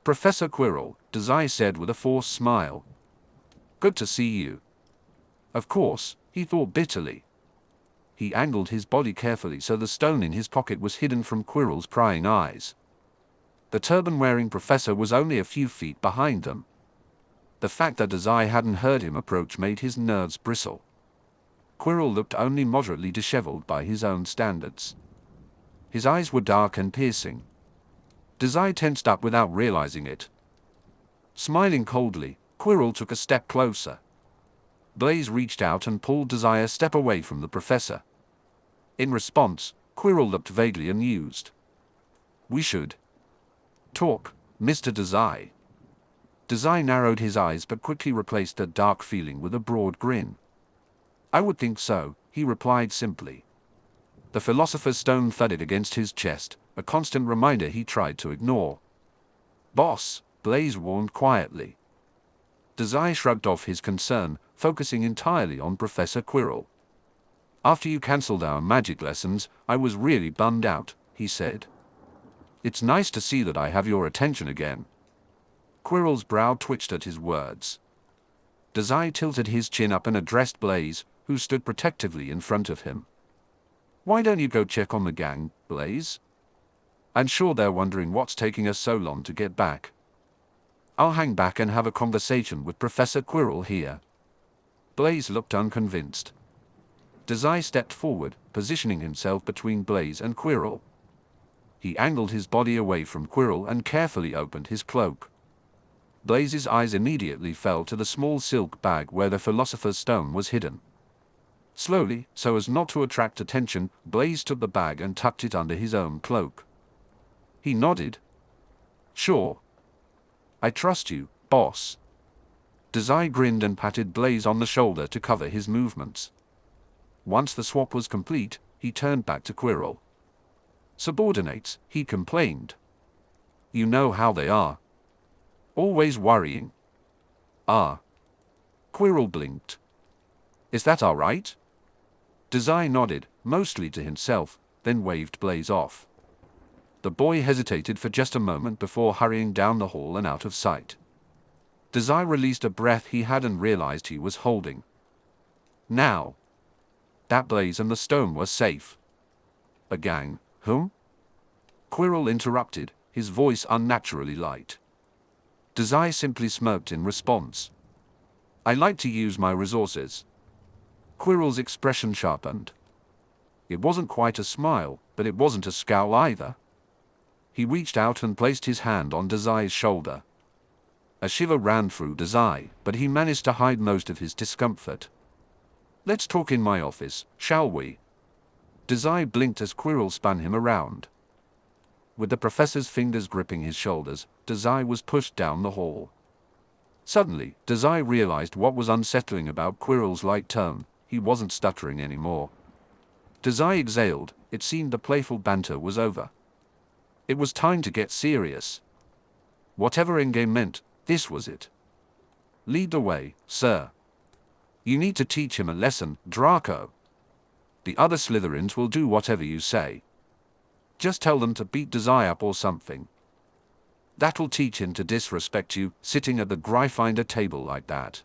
Professor Quirrell, Dazai said with a forced smile. Good to see you. Of course, he thought bitterly. He angled his body carefully so the stone in his pocket was hidden from Quirrell's prying eyes. The turban-wearing professor was only a few feet behind them. The fact that Dazai hadn't heard him approach made his nerves bristle. Quirrell looked only moderately disheveled by his own standards. His eyes were dark and piercing. Dazai tensed up without realizing it. Smiling coldly, Quirrell took a step closer. Blaise reached out and pulled Dazai a step away from the professor. In response, Quirrell looked vaguely amused. We should talk, Mr. Dazai. Dazai narrowed his eyes but quickly replaced that dark feeling with a broad grin. I would think so, he replied simply. The philosopher's stone thudded against his chest, a constant reminder he tried to ignore. Boss, Blaise warned quietly. Dazai shrugged off his concern, focusing entirely on Professor Quirrell. After you cancelled our magic lessons, I was really bummed out, he said. It's nice to see that I have your attention again. Quirrell's brow twitched at his words. Dazai tilted his chin up and addressed Blaise, who stood protectively in front of him. Why don't you go check on the gang, Blaise? I'm sure they're wondering what's taking us so long to get back. I'll hang back and have a conversation with Professor Quirrell here. Blaise looked unconvinced. Dazai stepped forward, positioning himself between Blaise and Quirrell. He angled his body away from Quirrell and carefully opened his cloak. Blaise's eyes immediately fell to the small silk bag where the philosopher's stone was hidden. Slowly, so as not to attract attention, Blaise took the bag and tucked it under his own cloak. He nodded. Sure. I trust you, boss. Dazai grinned and patted Blaise on the shoulder to cover his movements. Once the swap was complete, he turned back to Quirrell. Subordinates, he complained. You know how they are. Always worrying. Ah. Quirrell blinked. Is that all right? Dazai nodded, mostly to himself, then waved Blaise off. The boy hesitated for just a moment before hurrying down the hall and out of sight. Dazai released a breath he hadn't realized he was holding. Now. That Blaise and the stone were safe. A gang, whom? Quirrell interrupted, his voice unnaturally light. Dazai simply smirked in response. I like to use my resources. Quirrell's expression sharpened. It wasn't quite a smile, but it wasn't a scowl either. He reached out and placed his hand on Dazai's shoulder. A shiver ran through Dazai, but he managed to hide most of his discomfort. Let's talk in my office, shall we? Dazai blinked as Quirrell spun him around. With the professor's fingers gripping his shoulders, Dazai was pushed down the hall. Suddenly, Dazai realized what was unsettling about Quirrell's light tone. He wasn't stuttering anymore. Dazai exhaled. It seemed the playful banter was over. It was time to get serious. Whatever endgame meant, this was it. Lead the way, sir. You need to teach him a lesson, Draco. The other Slytherins will do whatever you say. Just tell them to beat Dazai up or something. That'll teach him to disrespect you, sitting at the Gryffindor table like that.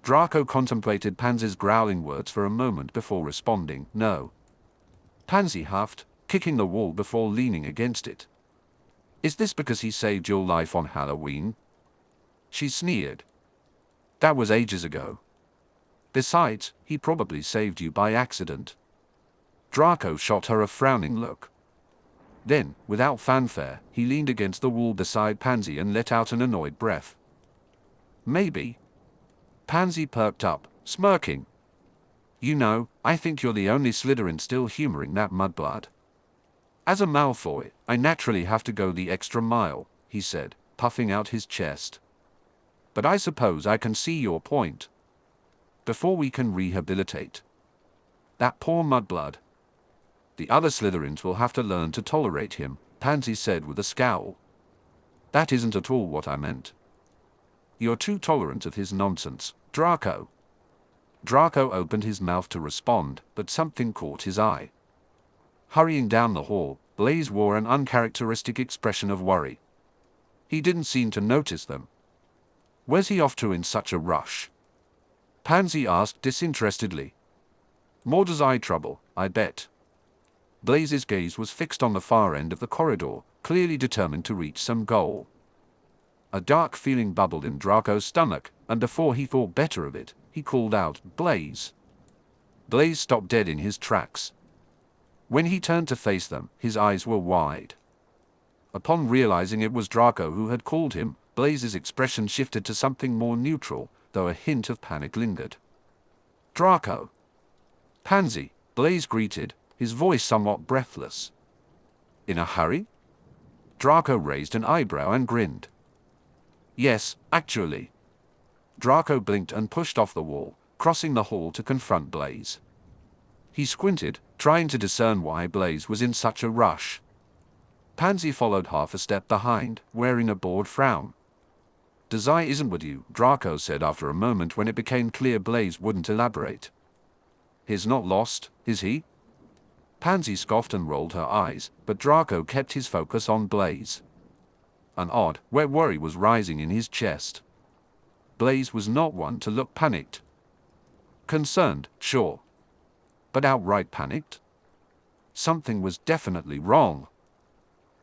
Draco contemplated Pansy's growling words for a moment before responding, no. Pansy huffed, kicking the wall before leaning against it. Is this because he saved your life on Halloween? She sneered. That was ages ago. Besides, he probably saved you by accident. Draco shot her a frowning look. Then, without fanfare, he leaned against the wall beside Pansy and let out an annoyed breath. Maybe. Pansy perked up, smirking. You know, I think you're the only Slytherin still humoring that mudblood. As a Malfoy, I naturally have to go the extra mile, he said, puffing out his chest. But I suppose I can see your point. Before we can rehabilitate that poor mudblood, the other Slytherins will have to learn to tolerate him, Pansy said with a scowl. That isn't at all what I meant. You're too tolerant of his nonsense, Draco. Draco opened his mouth to respond, but something caught his eye. Hurrying down the hall, Blaise wore an uncharacteristic expression of worry. He didn't seem to notice them. Where's he off to in such a rush? Pansy asked disinterestedly. More Dazai trouble, I bet. Blaise's gaze was fixed on the far end of the corridor, clearly determined to reach some goal. A dark feeling bubbled in Draco's stomach, and before he thought better of it, he called out, Blaise. Blaise stopped dead in his tracks. When he turned to face them, his eyes were wide. Upon realizing it was Draco who had called him, Blaise's expression shifted to something more neutral, though a hint of panic lingered. Draco. Pansy, Blaise greeted, his voice somewhat breathless. In a hurry? Draco raised an eyebrow and grinned. Yes, actually. Draco blinked and pushed off the wall, crossing the hall to confront Blaise. He squinted, trying to discern why Blaise was in such a rush. Pansy followed half a step behind, wearing a bored frown. Dazai isn't with you, Draco said after a moment when it became clear Blaise wouldn't elaborate. He's not lost, is he? Pansy scoffed and rolled her eyes, but Draco kept his focus on Blaise. An odd, wet worry was rising in his chest. Blaise was not one to look panicked. Concerned, sure. But outright panicked? Something was definitely wrong.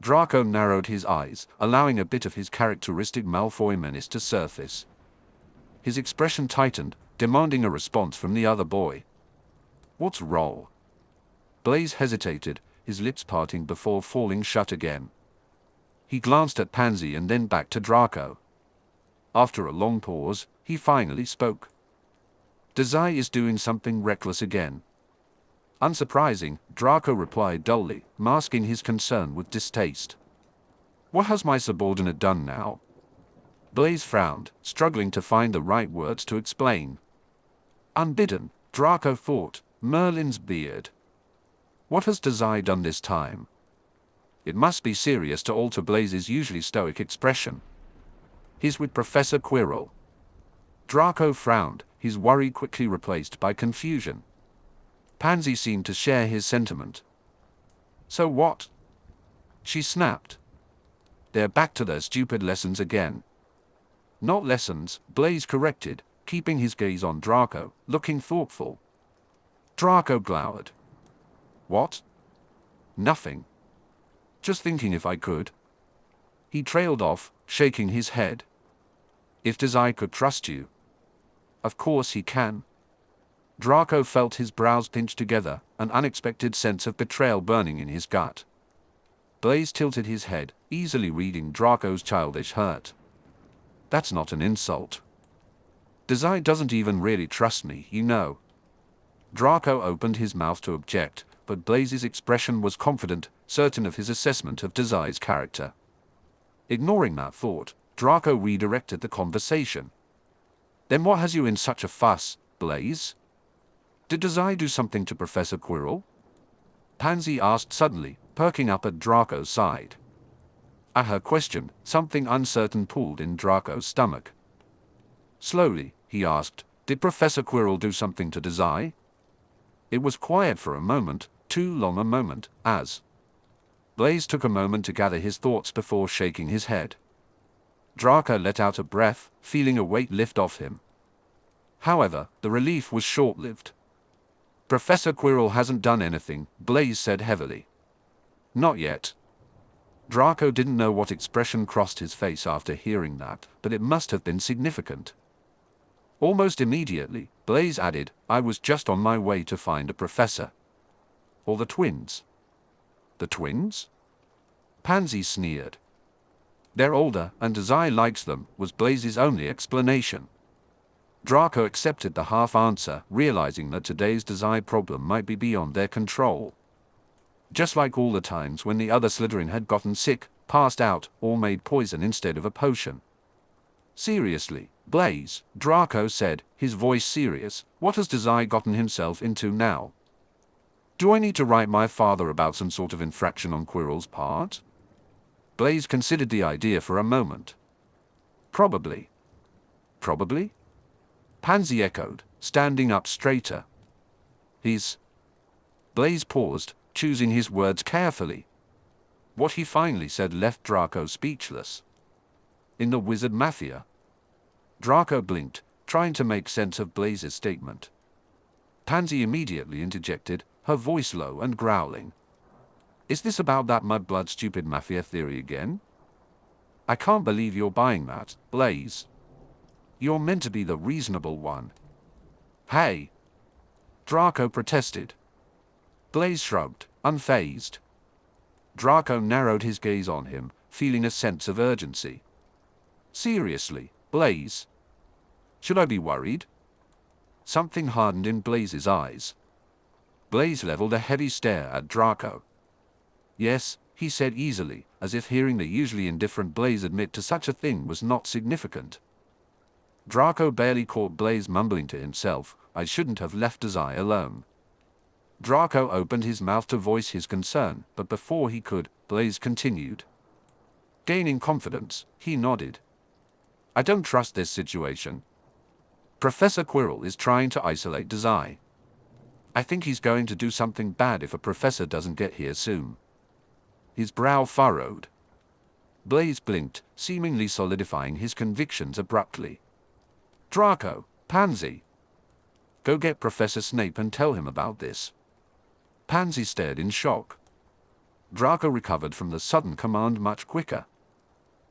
Draco narrowed his eyes, allowing a bit of his characteristic Malfoy menace to surface. His expression tightened, demanding a response from the other boy. What's wrong? Blaise hesitated, his lips parting before falling shut again. He glanced at Pansy and then back to Draco. After a long pause, he finally spoke. Dazai is doing something reckless again. Unsurprising, Draco replied dully, masking his concern with distaste. What has my subordinate done now? Blaise frowned, struggling to find the right words to explain. Unbidden, Draco thought, Merlin's beard. What has Dazai done this time? It must be serious to alter Blaise's usually stoic expression. He's with Professor Quirrell. Draco frowned, his worry quickly replaced by confusion. Pansy seemed to share his sentiment. So what? She snapped. They're back to their stupid lessons again. Not lessons, Blaise corrected, keeping his gaze on Draco, looking thoughtful. Draco glowered. What? Nothing. Just thinking if I could. He trailed off, shaking his head. If Dazai could trust you. Of course he can. Draco felt his brows pinch together, an unexpected sense of betrayal burning in his gut. Blaise tilted his head, easily reading Draco's childish hurt. That's not an insult. Dazai doesn't even really trust me, you know. Draco opened his mouth to object, but Blaise's expression was confident, certain of his assessment of Dazai's character. Ignoring that thought, Draco redirected the conversation. Then what has you in such a fuss, Blaise? Did Dazai do something to Professor Quirrell? Pansy asked suddenly, perking up at Draco's side. At her question, something uncertain pulled in Draco's stomach. Slowly, he asked, did Professor Quirrell do something to Dazai? It was quiet for a moment, too long a moment, as Blaise took a moment to gather his thoughts before shaking his head. Draco let out a breath, feeling a weight lift off him. However, the relief was short-lived. Professor Quirrell hasn't done anything, Blaise said heavily. Not yet. Draco didn't know what expression crossed his face after hearing that, but it must have been significant. Almost immediately, Blaise added, I was just on my way to find a professor. Or the twins. The twins? Pansy sneered. They're older, and Dazai likes them, was Blaise's only explanation. Draco accepted the half answer, realizing that today's Dazai problem might be beyond their control. Just like all the times when the other Slytherin had gotten sick, passed out, or made poison instead of a potion. Seriously, Blaise, Draco said, his voice serious, what has Dazai gotten himself into now? Do I need to write my father about some sort of infraction on Quirrell's part? Blaise considered the idea for a moment. Probably. Probably? Pansy echoed, standing up straighter. Blaise paused, choosing his words carefully. What he finally said left Draco speechless. In the wizard mafia? Draco blinked, trying to make sense of Blaise's statement. Pansy immediately interjected, her voice low and growling. Is this about that mudblood stupid mafia theory again? I can't believe you're buying that, Blaise. You're meant to be the reasonable one. Hey! Draco protested. Blaise shrugged, unfazed. Draco narrowed his gaze on him, feeling a sense of urgency. Seriously, Blaise? Should I be worried? Something hardened in Blaise's eyes. Blaise leveled a heavy stare at Draco. Yes, he said easily, as if hearing the usually indifferent Blaise admit to such a thing was not significant. Draco barely caught Blaise mumbling to himself, I shouldn't have left Dazai alone. Draco opened his mouth to voice his concern, but before he could, Blaise continued. Gaining confidence, he nodded. I don't trust this situation. Professor Quirrell is trying to isolate Dazai. I think he's going to do something bad if a professor doesn't get here soon. His brow furrowed. Blaise blinked, seemingly solidifying his convictions abruptly. Draco, Pansy. Go get Professor Snape and tell him about this. Pansy stared in shock. Draco recovered from the sudden command much quicker.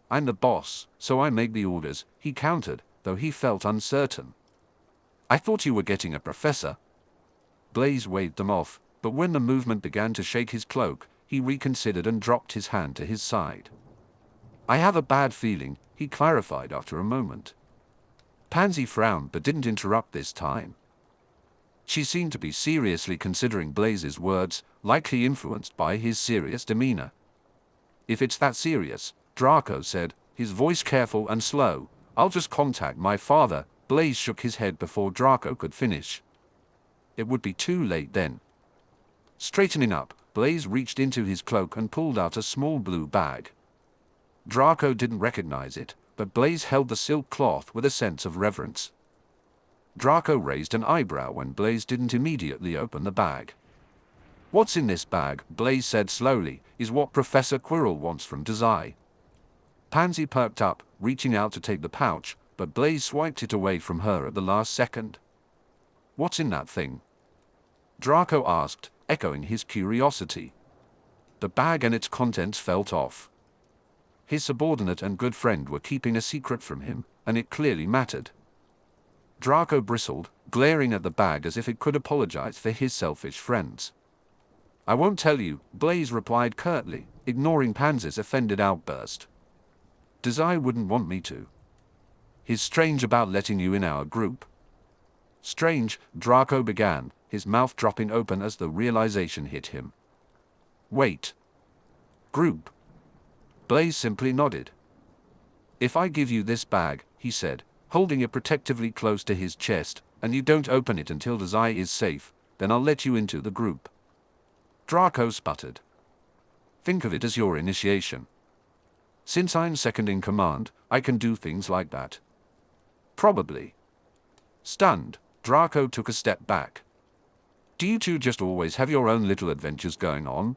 I'm the boss, so I make the orders, he countered, though he felt uncertain. I thought you were getting a professor. Blaise waved them off, but when the movement began to shake his cloak, he reconsidered and dropped his hand to his side. I have a bad feeling, he clarified after a moment. Pansy frowned but didn't interrupt this time. She seemed to be seriously considering Blaise's words, likely influenced by his serious demeanor. If it's that serious, Draco said, his voice careful and slow, I'll just contact my father. Blaise shook his head before Draco could finish. It would be too late then. Straightening up, Blaise reached into his cloak and pulled out a small blue bag. Draco didn't recognize it, but Blaise held the silk cloth with a sense of reverence. Draco raised an eyebrow when Blaise didn't immediately open the bag. What's in this bag, Blaise said slowly, is what Professor Quirrell wants from Dazai. Pansy perked up, reaching out to take the pouch, but Blaise swiped it away from her at the last second. What's in that thing? Draco asked, echoing his curiosity. The bag and its contents felt off. His subordinate and good friend were keeping a secret from him, and it clearly mattered. Draco bristled, glaring at the bag as if it could apologize for his selfish friends. I won't tell you, Blaise replied curtly, ignoring Pansy's offended outburst. Dazai wouldn't want me to. He's strange about letting you in our group. Strange, Draco began, his mouth dropping open as the realization hit him. Wait. Group. Blaise simply nodded. If I give you this bag, he said, holding it protectively close to his chest, and you don't open it until Dazai is safe, then I'll let you into the group. Draco sputtered. Think of it as your initiation. Since I'm second in command, I can do things like that. Probably. Stunned, Draco took a step back. Do you two just always have your own little adventures going on?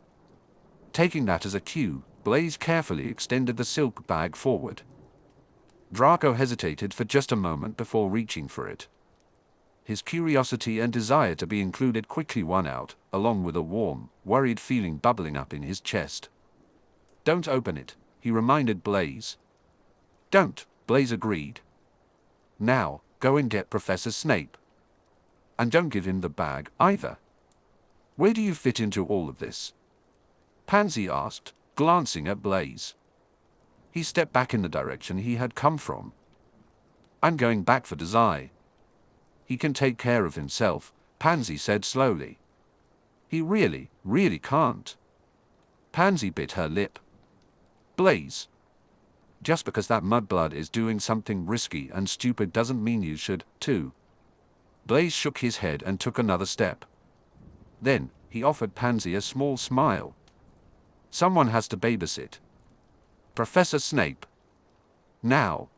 Taking that as a cue, Blaise carefully extended the silk bag forward. Draco hesitated for just a moment before reaching for it. His curiosity and desire to be included quickly won out, along with a warm, worried feeling bubbling up in his chest. Don't open it, he reminded Blaise. Don't, Blaise agreed. Now, go and get Professor Snape. And don't give him the bag, either. Where do you fit into all of this? Pansy asked, glancing at Blaise. He stepped back in the direction he had come from. I'm going back for Dazai. He can take care of himself, Pansy said slowly. He really can't. Pansy bit her lip. Blaise. Just because that mudblood is doing something risky and stupid doesn't mean you should, too. Blaise shook his head and took another step. Then, he offered Pansy a small smile. Someone has to babysit. Professor Snape. Now.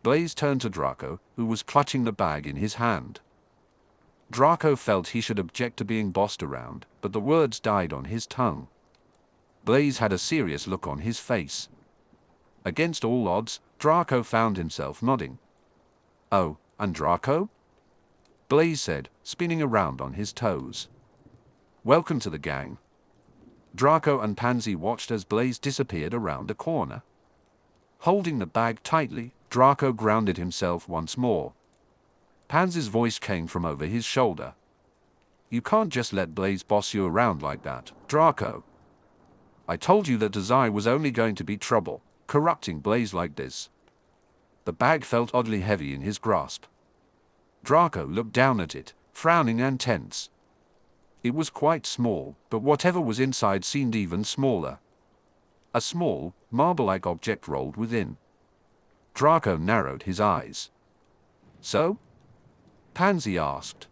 Blaise turned to Draco, who was clutching the bag in his hand. Draco felt he should object to being bossed around, but the words died on his tongue. Blaise had a serious look on his face. Against all odds, Draco found himself nodding. Oh, and Draco? Blaise said, spinning around on his toes. Welcome to the gang. Draco and Pansy watched as Blaise disappeared around a corner. Holding the bag tightly, Draco grounded himself once more. Pansy's voice came from over his shoulder. You can't just let Blaise boss you around like that, Draco. I told you that Dazai was only going to be trouble, corrupting Blaise like this. The bag felt oddly heavy in his grasp. Draco looked down at it, frowning and tense. It was quite small, but whatever was inside seemed even smaller. A small, marble-like object rolled within. Draco narrowed his eyes. So? Pansy asked.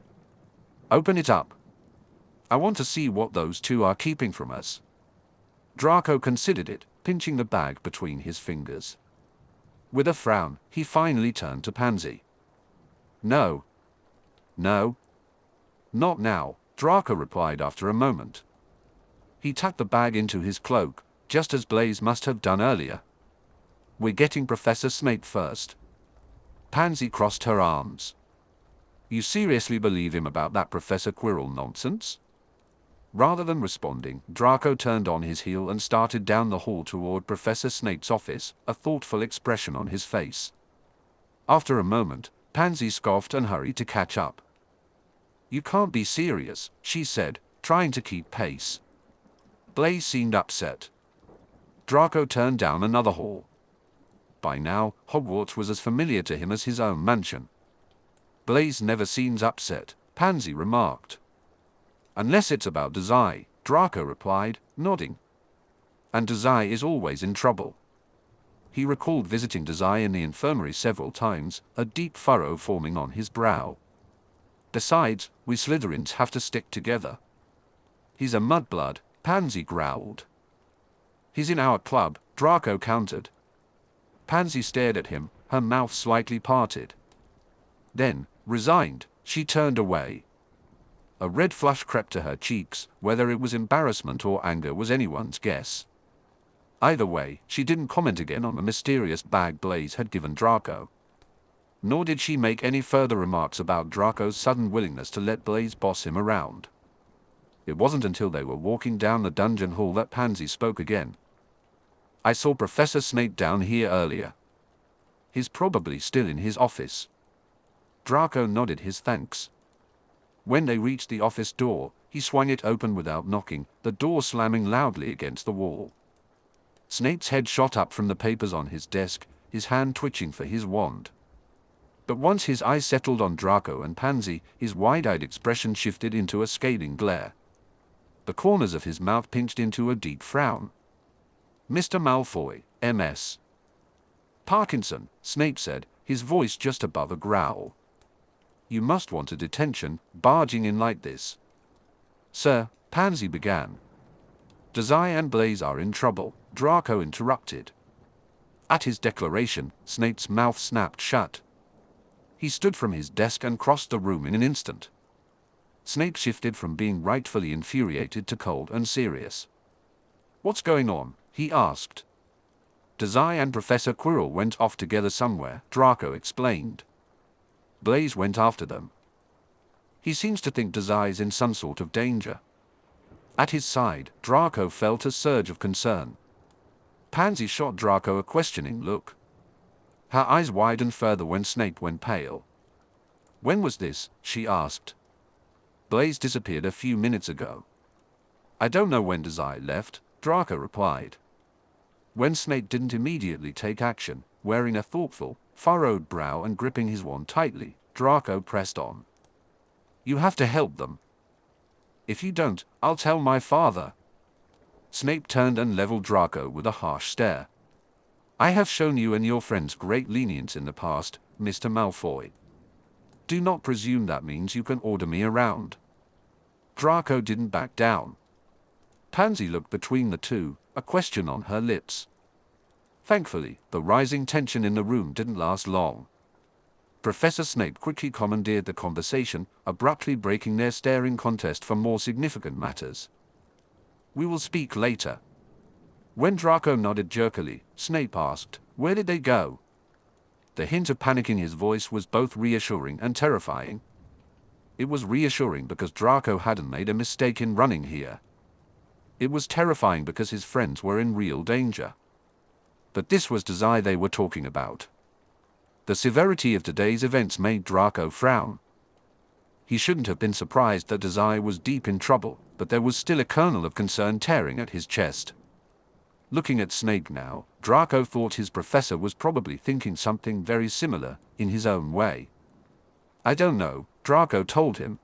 Open it up. I want to see what those two are keeping from us. Draco considered it, pinching the bag between his fingers. With a frown, he finally turned to Pansy. No. No. Not now, Draco replied after a moment. He tucked the bag into his cloak, just as Blaise must have done earlier. We're getting Professor Snape first. Pansy crossed her arms. You seriously believe him about that Professor Quirrell nonsense? Rather than responding, Draco turned on his heel and started down the hall toward Professor Snape's office, a thoughtful expression on his face. After a moment, Pansy scoffed and hurried to catch up. You can't be serious, she said, trying to keep pace. Blaise seemed upset. Draco turned down another hall. By now, Hogwarts was as familiar to him as his own mansion. Blaise never seems upset, Pansy remarked. Unless it's about Dazai, Draco replied, nodding. And Dazai is always in trouble. He recalled visiting Dazai in the infirmary several times, a deep furrow forming on his brow. Besides, we Slytherins have to stick together. He's a mudblood, Pansy growled. He's in our club, Draco countered. Pansy stared at him, her mouth slightly parted. Then, resigned, she turned away. A red flush crept to her cheeks, whether it was embarrassment or anger was anyone's guess. Either way, she didn't comment again on the mysterious bag Blaise had given Draco. Nor did she make any further remarks about Draco's sudden willingness to let Blaise boss him around. It wasn't until they were walking down the dungeon hall that Pansy spoke again. I saw Professor Snape down here earlier. He's probably still in his office. Draco nodded his thanks. When they reached the office door, he swung it open without knocking, the door slamming loudly against the wall. Snape's head shot up from the papers on his desk, his hand twitching for his wand. But once his eyes settled on Draco and Pansy, his wide-eyed expression shifted into a scathing glare. The corners of his mouth pinched into a deep frown. Mr. Malfoy, M.S. Parkinson, Snape said, his voice just above a growl. You must want a detention, barging in like this. Sir, Pansy began. Dazai and Blaise are in trouble, Draco interrupted. At his declaration, Snape's mouth snapped shut. He stood from his desk and crossed the room in an instant. Snape shifted from being rightfully infuriated to cold and serious. What's going on? He asked. Dazai and Professor Quirrell went off together somewhere, Draco explained. Blaise went after them. He seems to think Dazai's in some sort of danger. At his side, Draco felt a surge of concern. Pansy shot Draco a questioning look. Her eyes widened further when Snape went pale. When was this? She asked. Blaise disappeared a few minutes ago. I don't know when Dazai left, Draco replied. When Snape didn't immediately take action, wearing a thoughtful, furrowed brow and gripping his wand tightly, Draco pressed on. You have to help them. If you don't, I'll tell my father. Snape turned and leveled Draco with a harsh stare. I have shown you and your friends great lenience in the past, Mr. Malfoy. Do not presume that means you can order me around. Draco didn't back down. Pansy looked between the two, a question on her lips. Thankfully, the rising tension in the room didn't last long. Professor Snape quickly commandeered the conversation, abruptly breaking their staring contest for more significant matters. We will speak later. When Draco nodded jerkily, Snape asked, Where did they go? The hint of panic in his voice was both reassuring and terrifying. It was reassuring because Draco hadn't made a mistake in running here. It was terrifying because his friends were in real danger. But this was Dazai they were talking about. The severity of today's events made Draco frown. He shouldn't have been surprised that Dazai was deep in trouble, but there was still a kernel of concern tearing at his chest. Looking at Snape now, Draco thought his professor was probably thinking something very similar, in his own way. I don't know, Draco told him.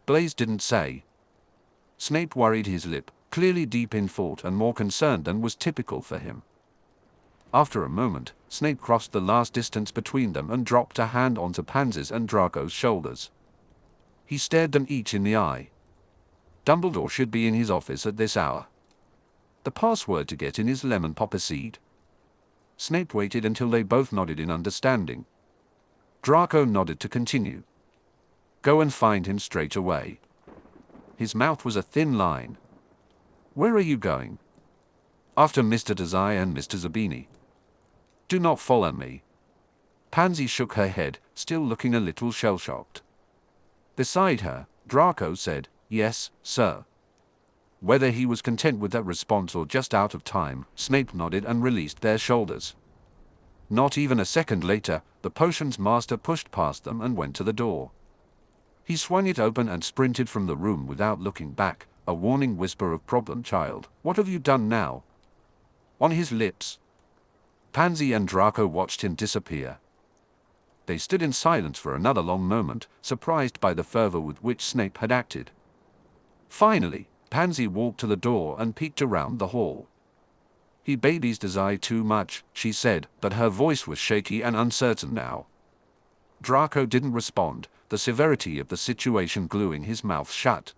Blaise didn't say. Snape worried his lip, clearly deep in thought and more concerned than was typical for him. After a moment, Snape crossed the last distance between them and dropped a hand onto Pansy's and Draco's shoulders. He stared them each in the eye. Dumbledore should be in his office at this hour. The password to get in is lemon popper seed. Snape waited until they both nodded in understanding. Draco nodded to continue. Go and find him straight away. His mouth was a thin line. Where are you going? After Mr. Dazai and Mr. Zabini. Do not follow me. Pansy shook her head, still looking a little shell-shocked. Beside her, Draco said, Yes, sir. Whether he was content with that response or just out of time, Snape nodded and released their shoulders. Not even a second later, the potions master pushed past them and went to the door. He swung it open and sprinted from the room without looking back, a warning whisper of problem child, what have you done now? On his lips. Pansy and Draco watched him disappear. They stood in silence for another long moment, surprised by the fervor with which Snape had acted. Finally, Pansy walked to the door and peeked around the hall. He babies Dazai too much, she said, but her voice was shaky and uncertain now. Draco didn't respond, the severity of the situation gluing his mouth shut.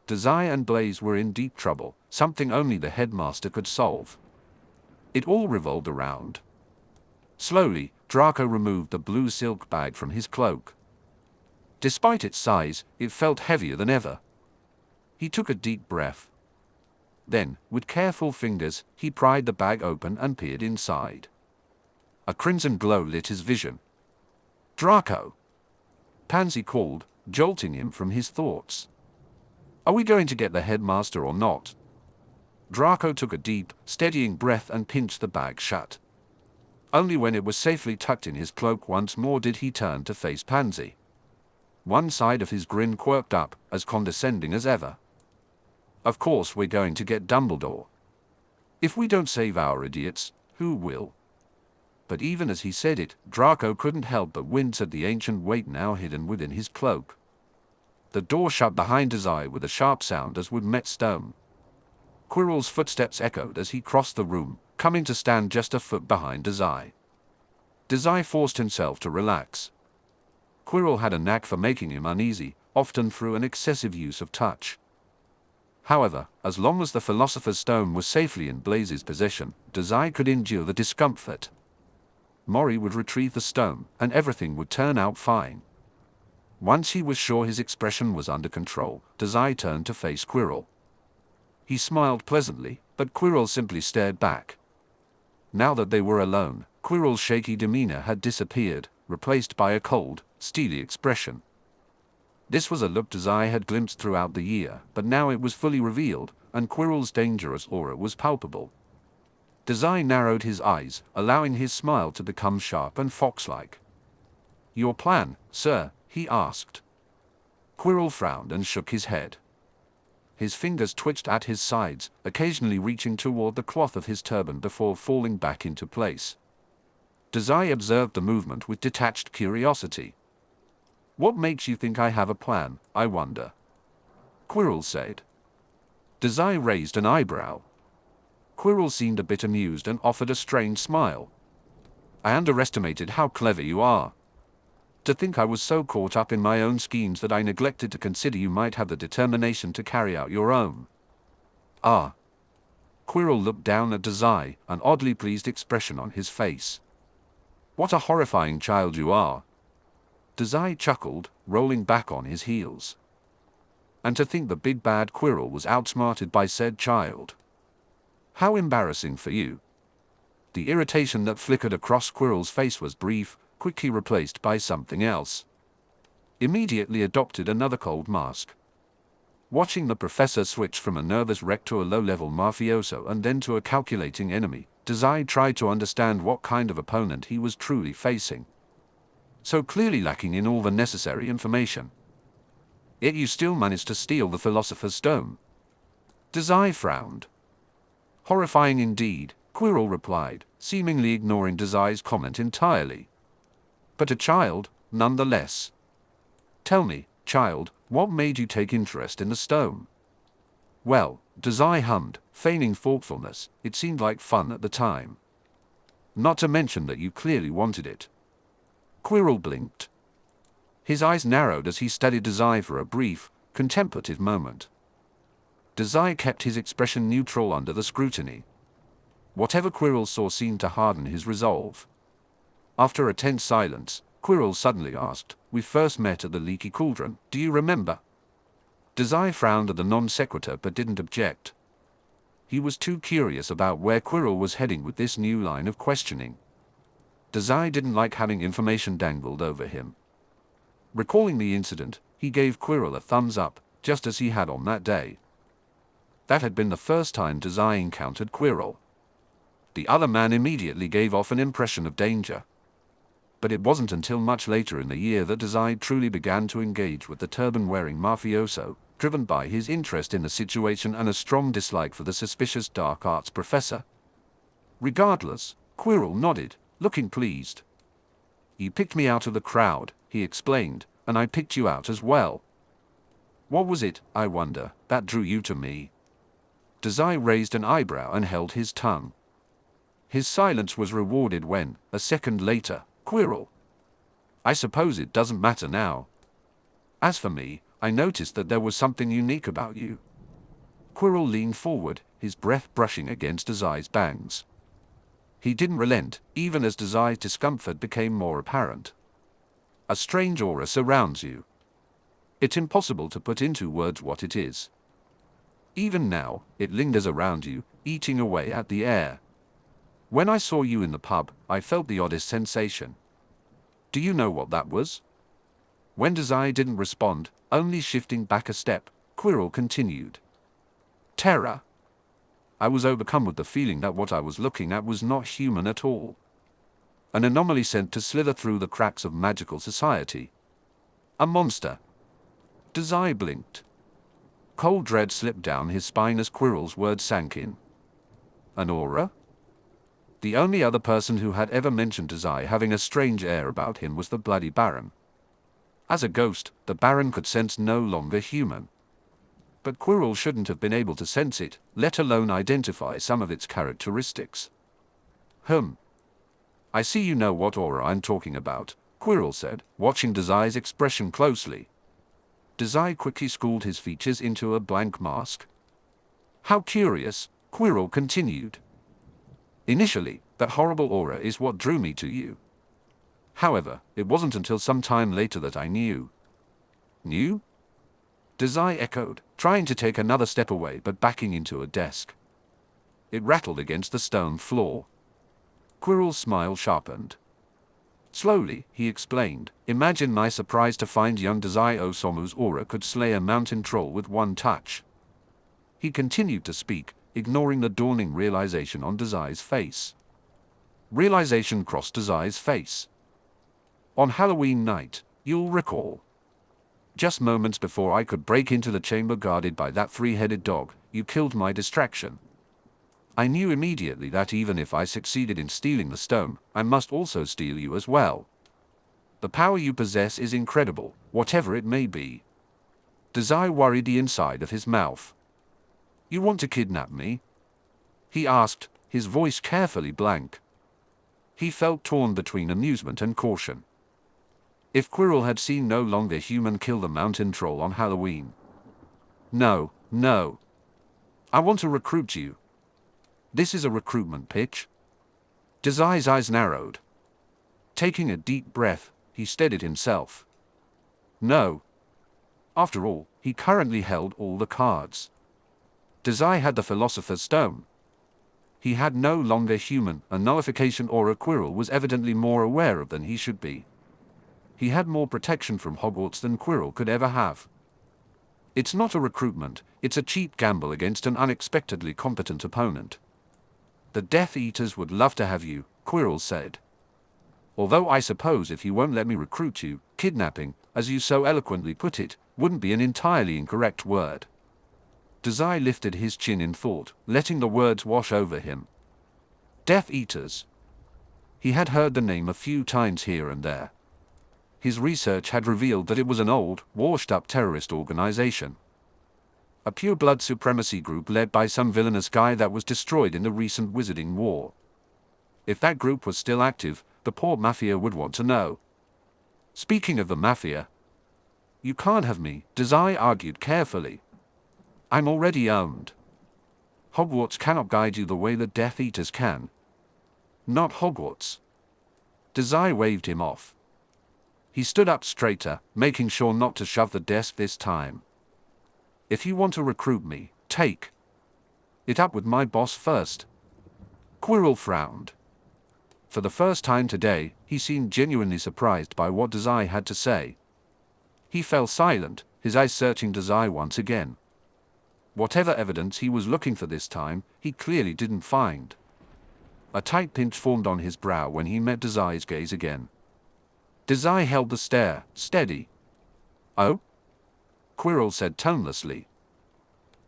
Dazai and Blaise were in deep trouble, something only the headmaster could solve. It all revolved around. Slowly, Draco removed the blue silk bag from his cloak. Despite its size, it felt heavier than ever. He took a deep breath. Then, with careful fingers, he pried the bag open and peered inside. A crimson glow lit his vision. Draco! Pansy called, jolting him from his thoughts. Are we going to get the headmaster or not? Draco took a deep, steadying breath and pinched the bag shut. Only when it was safely tucked in his cloak once more did he turn to face Pansy. One side of his grin quirked up, as condescending as ever. Of course we're going to get Dumbledore. If we don't save our idiots, who will? But even as he said it, Draco couldn't help but wince at the ancient weight now hidden within his cloak. The door shut behind Dazai with a sharp sound as would met stone. Quirrell's footsteps echoed as he crossed the room, coming to stand just a foot behind Dazai. Dazai forced himself to relax. Quirrell had a knack for making him uneasy, often through an excessive use of touch. However, as long as the Philosopher's Stone was safely in Blaise's possession, Dazai could endure the discomfort. Mori would retrieve the stone, and everything would turn out fine. Once he was sure his expression was under control, Dazai turned to face Quirrell. He smiled pleasantly, but Quirrell simply stared back. Now that they were alone, Quirrell's shaky demeanor had disappeared, replaced by a cold, steely expression. This was a look Dazai had glimpsed throughout the year, but now it was fully revealed, and Quirrell's dangerous aura was palpable. Dazai narrowed his eyes, allowing his smile to become sharp and fox-like. Your plan, sir? He asked. Quirrell frowned and shook his head. His fingers twitched at his sides, occasionally reaching toward the cloth of his turban before falling back into place. Dazai observed the movement with detached curiosity. What makes you think I have a plan, I wonder? Quirrell said. Dazai raised an eyebrow. Quirrell seemed a bit amused and offered a strange smile. I underestimated how clever you are. To think I was so caught up in my own schemes that I neglected to consider you might have the determination to carry out your own. Ah. Quirrell looked down at Dazai, an oddly pleased expression on his face. What a horrifying child you are. Dazai chuckled, rolling back on his heels. And to think the big bad Quirrell was outsmarted by said child. How embarrassing for you. The irritation that flickered across Quirrell's face was brief, quickly replaced by something else. Immediately adopted another cold mask. Watching the professor switch from a nervous wreck to a low-level mafioso and then to a calculating enemy, Dazai tried to understand what kind of opponent he was truly facing. So clearly lacking in all the necessary information. Yet you still managed to steal the Philosopher's Stone. Dazai frowned. Horrifying indeed, Quirrell replied, seemingly ignoring Dazai's comment entirely. But a child, nonetheless. Tell me, child, what made you take interest in the stone? Well, Dazai hummed, feigning thoughtfulness, it seemed like fun at the time. Not to mention that you clearly wanted it. Quirrell blinked. His eyes narrowed as he studied Dazai for a brief, contemplative moment. Dazai kept his expression neutral under the scrutiny. Whatever Quirrell saw seemed to harden his resolve. After a tense silence, Quirrell suddenly asked, "We first met at the Leaky Cauldron, do you remember?" Dazai frowned at the non-sequitur but didn't object. He was too curious about where Quirrell was heading with this new line of questioning. Dazai didn't like having information dangled over him. Recalling the incident, he gave Quirrell a thumbs up, just as he had on that day. That had been the first time Dazai encountered Quirrell. The other man immediately gave off an impression of danger. But it wasn't until much later in the year that Dazai truly began to engage with the turban-wearing mafioso, driven by his interest in the situation and a strong dislike for the suspicious dark arts professor. Regardless, Quirrell nodded, looking pleased. You picked me out of the crowd, he explained, and I picked you out as well. What was it, I wonder, that drew you to me? Dazai raised an eyebrow and held his tongue. His silence was rewarded when, a second later, Quirrell. I suppose it doesn't matter now. As for me, I noticed that there was something unique about you. Quirrell leaned forward, his breath brushing against Dazai's bangs. He didn't relent, even as Dazai's discomfort became more apparent. A strange aura surrounds you. It's impossible to put into words what it is. Even now, it lingers around you, eating away at the air. When I saw you in the pub, I felt the oddest sensation. Do you know what that was? When Dazai didn't respond, only shifting back a step, Quirrell continued. Terror. I was overcome with the feeling that what I was looking at was not human at all. An anomaly sent to slither through the cracks of magical society. A monster. Dazai blinked. Cold dread slipped down his spine as Quirrell's words sank in. An aura? The only other person who had ever mentioned Dazai having a strange air about him was the Bloody Baron. As a ghost, the Baron could sense no longer human. But Quirrell shouldn't have been able to sense it, let alone identify some of its characteristics. I see you know what aura I'm talking about, Quirrell said, watching Dazai's expression closely. Dazai quickly schooled his features into a blank mask. How curious, Quirrell continued. Initially, that horrible aura is what drew me to you. However, it wasn't until some time later that I knew. Knew? Dazai echoed, trying to take another step away but backing into a desk. It rattled against the stone floor. Quirrell's smile sharpened. Slowly, he explained, imagine my surprise to find young Dazai Osamu's aura could slay a mountain troll with one touch. He continued to speak, ignoring the dawning realization on Dazai's face. Realization crossed Dazai's face. On Halloween night, you'll recall. Just moments before I could break into the chamber guarded by that three-headed dog, you killed my distraction. I knew immediately that even if I succeeded in stealing the stone, I must also steal you as well. The power you possess is incredible, whatever it may be. Dazai worried the inside of his mouth. You want to kidnap me? He asked, his voice carefully blank. He felt torn between amusement and caution. If Quirrell had seen no longer human kill the mountain troll on Halloween. No, no. I want to recruit you. This is a recruitment pitch. Dazai's eyes narrowed. Taking a deep breath, he steadied himself. No. After all, he currently held all the cards. Dazai had the Philosopher's Stone. He had no longer human, a nullification aura Quirrell was evidently more aware of than he should be. He had more protection from Hogwarts than Quirrell could ever have. It's not a recruitment, it's a cheap gamble against an unexpectedly competent opponent. The Death Eaters would love to have you, Quirrell said. Although I suppose if you won't let me recruit you, kidnapping, as you so eloquently put it, wouldn't be an entirely incorrect word. Dazai lifted his chin in thought, letting the words wash over him. Death Eaters. He had heard the name a few times here and there. His research had revealed that it was an old, washed-up terrorist organization. A pure-blood supremacy group led by some villainous guy that was destroyed in the recent Wizarding War. If that group was still active, the Port Mafia would want to know. Speaking of the Mafia, you can't have me, Dazai argued carefully. I'm already owned. Hogwarts cannot guide you the way the Death Eaters can. Not Hogwarts. Dazai waved him off. He stood up straighter, making sure not to shove the desk this time. If you want to recruit me, take it up with my boss first. Quirrell frowned. For the first time today, he seemed genuinely surprised by what Dazai had to say. He fell silent, his eyes searching Dazai once again. Whatever evidence he was looking for this time, he clearly didn't find. A tight pinch formed on his brow when he met Dazai's gaze again. Dazai held the stare, steady. Oh? Quirrell said tonelessly.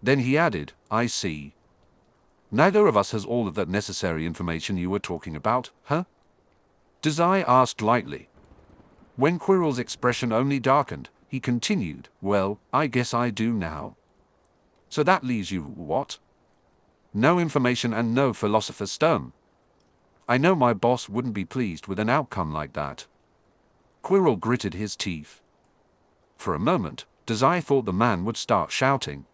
Then he added, I see. Neither of us has all of that necessary information you were talking about, huh? Dazai asked lightly. When Quirrell's expression only darkened, he continued, well, I guess I do now. So that leaves you what? No information and no Philosopher's Stone. I know my boss wouldn't be pleased with an outcome like that. Quirrell gritted his teeth. For a moment, Dazai thought the man would start shouting.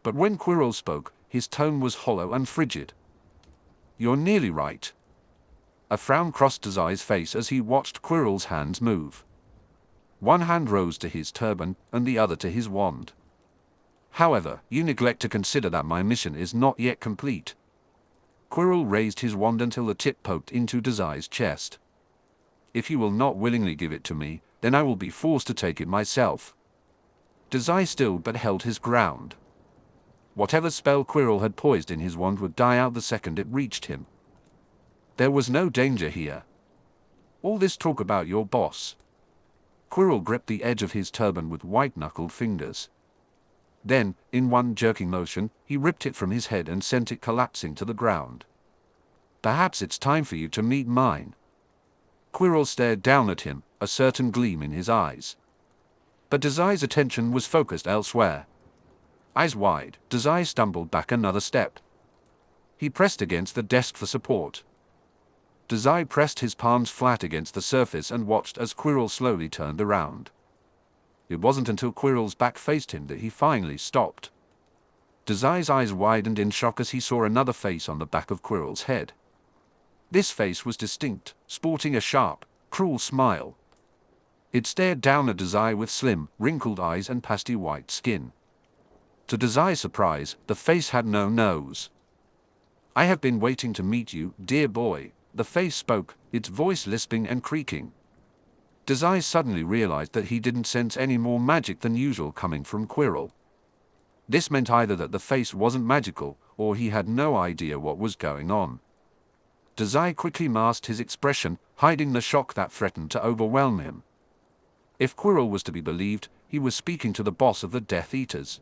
But when Quirrell spoke, his tone was hollow and frigid. You're nearly right. A frown crossed Dazai's face as he watched Quirrell's hands move. One hand rose to his turban, and the other to his wand. However, you neglect to consider that my mission is not yet complete. Quirrell raised his wand until the tip poked into Dazai's chest. If you will not willingly give it to me, then I will be forced to take it myself. Dazai still but held his ground. Whatever spell Quirrell had poised in his wand would die out the second it reached him. There was no danger here. All this talk about your boss. Quirrell gripped the edge of his turban with white-knuckled fingers. Then, in one jerking motion, he ripped it from his head and sent it collapsing to the ground. Perhaps it's time for you to meet mine. Quirrell stared down at him, a certain gleam in his eyes. But Dazai's attention was focused elsewhere. Eyes wide, Dazai stumbled back another step. He pressed against the desk for support. Dazai pressed his palms flat against the surface and watched as Quirrell slowly turned around. It wasn't until Quirrell's back faced him that he finally stopped. Dazai's eyes widened in shock as he saw another face on the back of Quirrell's head. This face was distinct, sporting a sharp, cruel smile. It stared down at Dazai with slim, wrinkled eyes and pasty white skin. To Dazai's surprise, the face had no nose. I have been waiting to meet you, dear boy, the face spoke, its voice lisping and creaking. Dazai suddenly realized that he didn't sense any more magic than usual coming from Quirrell. This meant either that the face wasn't magical, or he had no idea what was going on. Dazai quickly masked his expression, hiding the shock that threatened to overwhelm him. If Quirrell was to be believed, he was speaking to the boss of the Death Eaters.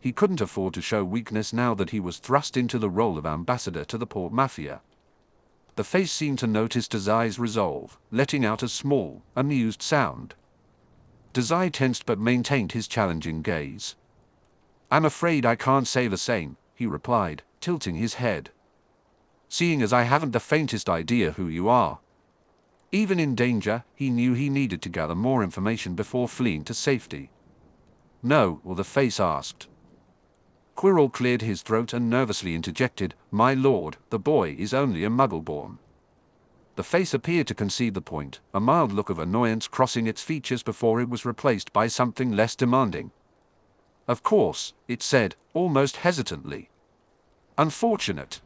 He couldn't afford to show weakness now that he was thrust into the role of ambassador to the Port Mafia. The face seemed to notice Dazai's resolve, letting out a small, amused sound. Dazai tensed but maintained his challenging gaze. "I'm afraid I can't say the same," he replied, tilting his head. "Seeing as I haven't the faintest idea who you are." Even in danger, he knew he needed to gather more information before fleeing to safety. "No," or the face asked. Quirrell cleared his throat and nervously interjected, "My lord, the boy is only a muggle-born." The face appeared to concede the point, a mild look of annoyance crossing its features before it was replaced by something less demanding. "Of course," it said, almost hesitantly. "Unfortunate."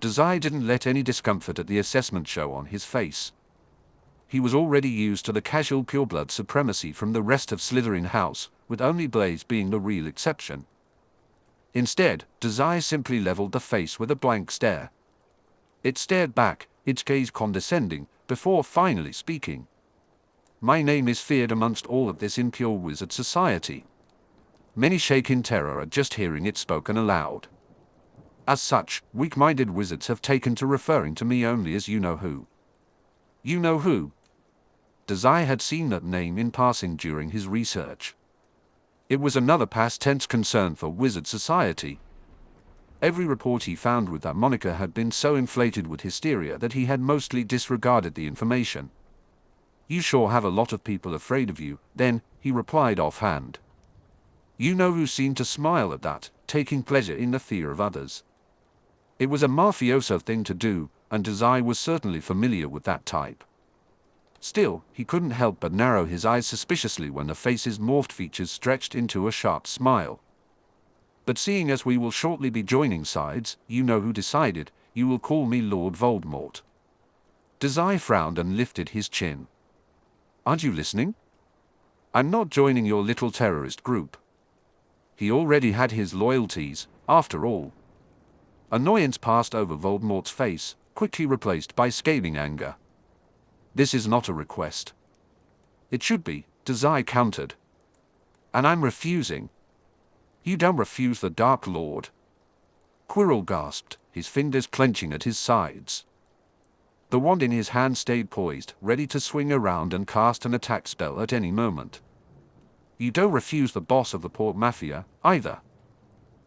Dazai didn't let any discomfort at the assessment show on his face. He was already used to the casual pureblood supremacy from the rest of Slytherin House, with only Blaise being the real exception. Instead, Dazai simply leveled the face with a blank stare. It stared back, its gaze condescending, before finally speaking. "My name is feared amongst all of this impure wizard society. Many shake in terror at just hearing it spoken aloud. As such, weak-minded wizards have taken to referring to me only as you-know-who." You-know-who? Dazai had seen that name in passing during his research. It was another past-tense concern for wizard society. Every report he found with that moniker had been so inflated with hysteria that he had mostly disregarded the information. "You sure have a lot of people afraid of you," then, he replied offhand. You-know-who seemed to smile at that, taking pleasure in the fear of others. It was a mafioso thing to do, and Dazai was certainly familiar with that type. Still, he couldn't help but narrow his eyes suspiciously when the face's morphed features stretched into a sharp smile. "But seeing as we will shortly be joining sides, you-know-who decided, you will call me Lord Voldemort." Dazai frowned and lifted his chin. "Aren't you listening? I'm not joining your little terrorist group." He already had his loyalties, after all. Annoyance passed over Voldemort's face, quickly replaced by scathing anger. "This is not a request." "It should be," Dazai countered. "And I'm refusing." "You don't refuse the Dark Lord." Quirrell gasped, his fingers clenching at his sides. The wand in his hand stayed poised, ready to swing around and cast an attack spell at any moment. "You don't refuse the boss of the Port Mafia, either.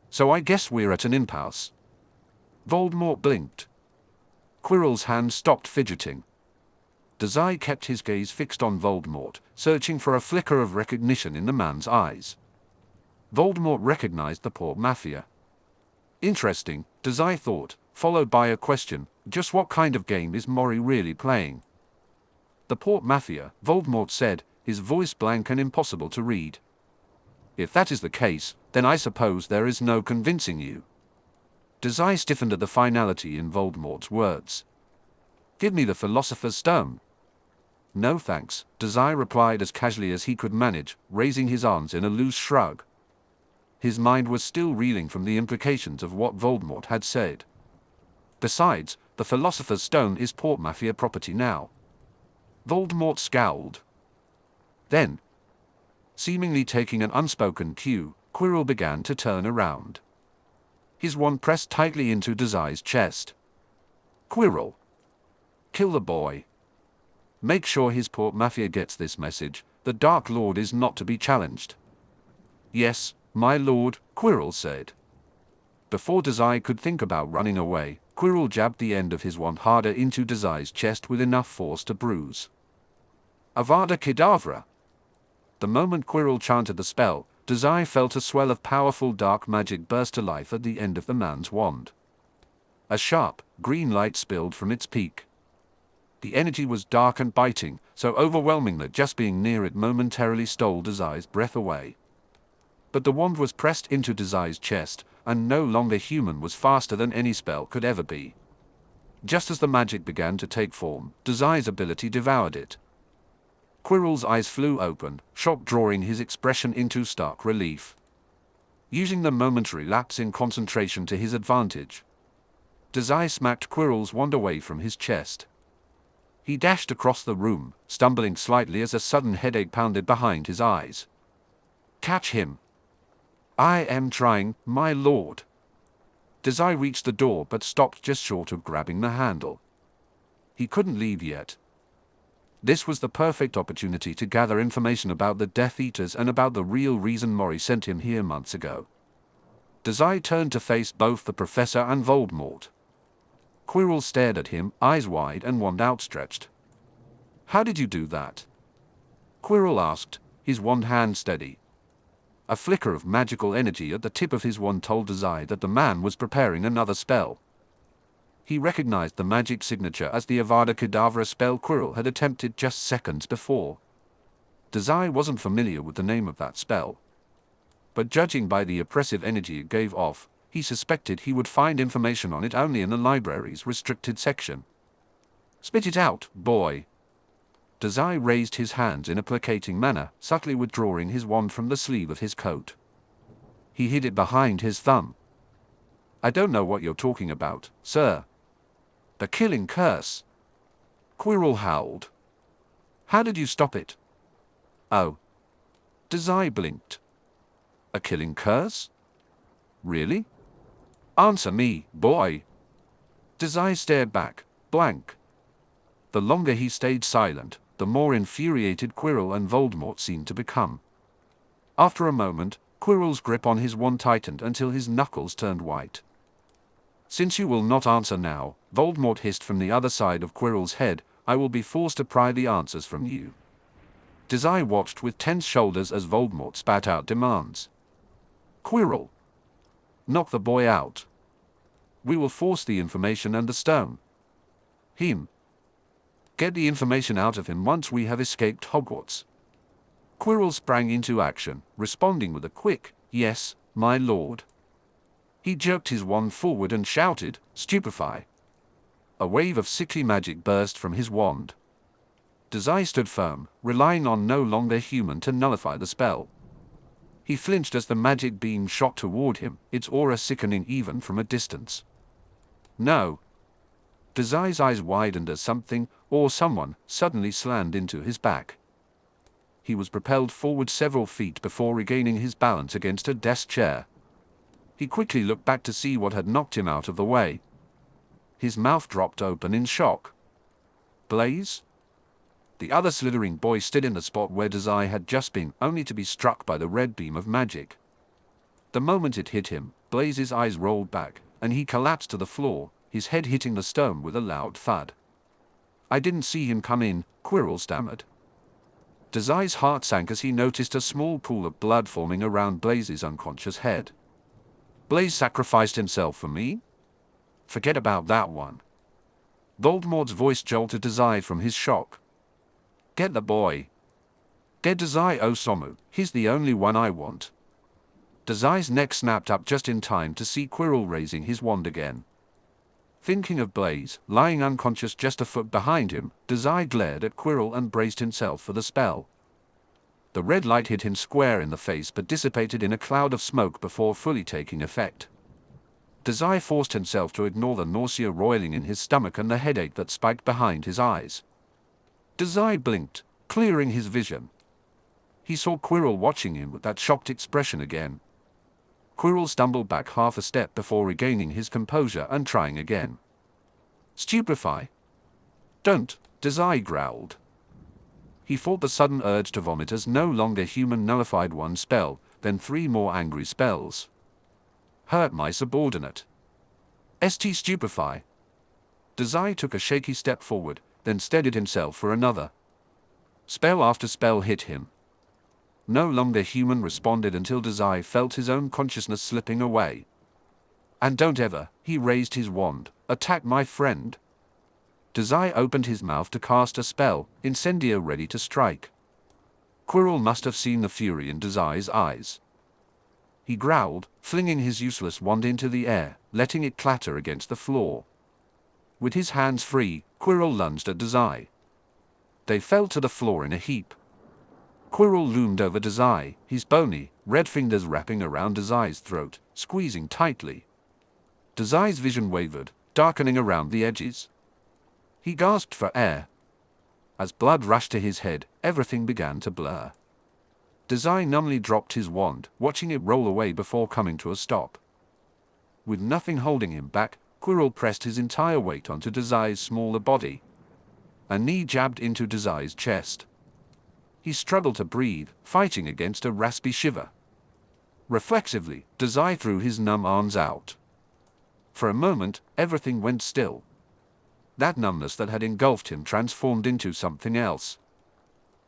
So I guess we're at an impasse." Voldemort blinked. Quirrell's hand stopped fidgeting. Dazai kept his gaze fixed on Voldemort, searching for a flicker of recognition in the man's eyes. Voldemort recognized the Port Mafia. Interesting, Dazai thought, followed by a question, just what kind of game is Mori really playing? "The Port Mafia," Voldemort said, his voice blank and impossible to read. "If that is the case, then I suppose there is no convincing you." Dazai stiffened at the finality in Voldemort's words. "Give me the Philosopher's Stone." "No thanks," Dazai replied as casually as he could manage, raising his arms in a loose shrug. His mind was still reeling from the implications of what Voldemort had said. Besides, the Philosopher's Stone is Port Mafia property now. Voldemort scowled. Then, seemingly taking an unspoken cue, Quirrell began to turn around. His wand pressed tightly into Dazai's chest. "Quirrell, kill the boy. Make sure his Port Mafia gets this message. The Dark Lord is not to be challenged." "Yes, my lord," Quirrell said. Before Dazai could think about running away, Quirrell jabbed the end of his wand harder into Dazai's chest with enough force to bruise. Avada Kedavra! The moment Quirrell chanted the spell, Dazai felt a swell of powerful dark magic burst to life at the end of the man's wand. A sharp, green light spilled from its peak. The energy was dark and biting, so overwhelming that just being near it momentarily stole Dazai's breath away. But the wand was pressed into Dazai's chest, and no longer human was faster than any spell could ever be. Just as the magic began to take form, Dazai's ability devoured it. Quirrell's eyes flew open, shock drawing his expression into stark relief. Using the momentary lapse in concentration to his advantage, Dazai smacked Quirrell's wand away from his chest. He dashed across the room, stumbling slightly as a sudden headache pounded behind his eyes. "Catch him!" "I am trying, my lord." Dazai reached the door but stopped just short of grabbing the handle. He couldn't leave yet. This was the perfect opportunity to gather information about the Death Eaters and about the real reason Mori sent him here months ago. Dazai turned to face both the professor and Voldemort. Quirrell stared at him, eyes wide and wand outstretched. "How did you do that?" Quirrell asked, his wand hand steady. A flicker of magical energy at the tip of his wand told Dazai that the man was preparing another spell. He recognized the magic signature as the Avada Kedavra spell Quirrell had attempted just seconds before. Dazai wasn't familiar with the name of that spell, but judging by the oppressive energy it gave off, he suspected he would find information on it only in the library's restricted section. "Spit it out, boy." Dazai raised his hands in a placating manner, subtly withdrawing his wand from the sleeve of his coat. He hid it behind his thumb. "I don't know what you're talking about, sir." "The killing curse!" Quirrell howled. "How did you stop it?" "Oh." Dazai blinked. "A killing curse? Really? Answer me, boy." Dazai stared back, blank. The longer he stayed silent, the more infuriated Quirrell and Voldemort seemed to become. After a moment, Quirrell's grip on his wand tightened until his knuckles turned white. "Since you will not answer now," Voldemort hissed from the other side of Quirrell's head, "I will be forced to pry the answers from you." Dazai watched with tense shoulders as Voldemort spat out demands. "Quirrell, knock the boy out. We will force the information and the stone. Him. Get the information out of him once we have escaped Hogwarts." Quirrell sprang into action, responding with a quick, "Yes, my lord." He jerked his wand forward and shouted, "Stupefy!" A wave of sickly magic burst from his wand. Dazai stood firm, relying on no longer human to nullify the spell. He flinched as the magic beam shot toward him, its aura sickening even from a distance. "No." Dazai's eyes widened as something, or someone, suddenly slammed into his back. He was propelled forward several feet before regaining his balance against a desk chair. He quickly looked back to see what had knocked him out of the way. His mouth dropped open in shock. Blaise? The other slithering boy stood in the spot where Dazai had just been, only to be struck by the red beam of magic. The moment it hit him, Blaise's eyes rolled back, and he collapsed to the floor, his head hitting the stone with a loud thud. "I didn't see him come in," Quirrell stammered. Dazai's heart sank as he noticed a small pool of blood forming around Blaise's unconscious head. "Blaise sacrificed himself for me? Forget about that one." Voldemort's voice jolted Dazai from his shock. "Get the boy. Get Dazai Osamu, he's the only one I want." Dazai's neck snapped up just in time to see Quirrell raising his wand again. Thinking of Blaise, lying unconscious just a foot behind him, Dazai glared at Quirrell and braced himself for the spell. The red light hit him square in the face but dissipated in a cloud of smoke before fully taking effect. Dazai forced himself to ignore the nausea roiling in his stomach and the headache that spiked behind his eyes. Dazai blinked, clearing his vision. He saw Quirrell watching him with that shocked expression again. Quirrell stumbled back half a step before regaining his composure and trying again. "Stupefy." "Don't," Dazai growled. He fought the sudden urge to vomit as no longer human nullified one spell, then 3 more angry spells. "Hurt my subordinate." "St stupefy." Dazai took a shaky step forward, then steadied himself for another. Spell after spell hit him. No longer human responded until Dazai felt his own consciousness slipping away. "And don't ever," he raised his wand, "attack my friend." Dazai opened his mouth to cast a spell, Incendio ready to strike. Quirrell must have seen the fury in Dazai's eyes. He growled, flinging his useless wand into the air, letting it clatter against the floor. With his hands free, Quirrell lunged at Dazai. They fell to the floor in a heap. Quirrell loomed over Dazai, his bony, red fingers wrapping around Dazai's throat, squeezing tightly. Dazai's vision wavered, darkening around the edges. He gasped for air. As blood rushed to his head, everything began to blur. Dazai numbly dropped his wand, watching it roll away before coming to a stop. With nothing holding him back, Quirrell pressed his entire weight onto Dazai's smaller body. a knee jabbed into Dazai's chest. He struggled to breathe, fighting against a raspy shiver. Reflexively, Dazai threw his numb arms out. For a moment, everything went still. That numbness that had engulfed him transformed into something else.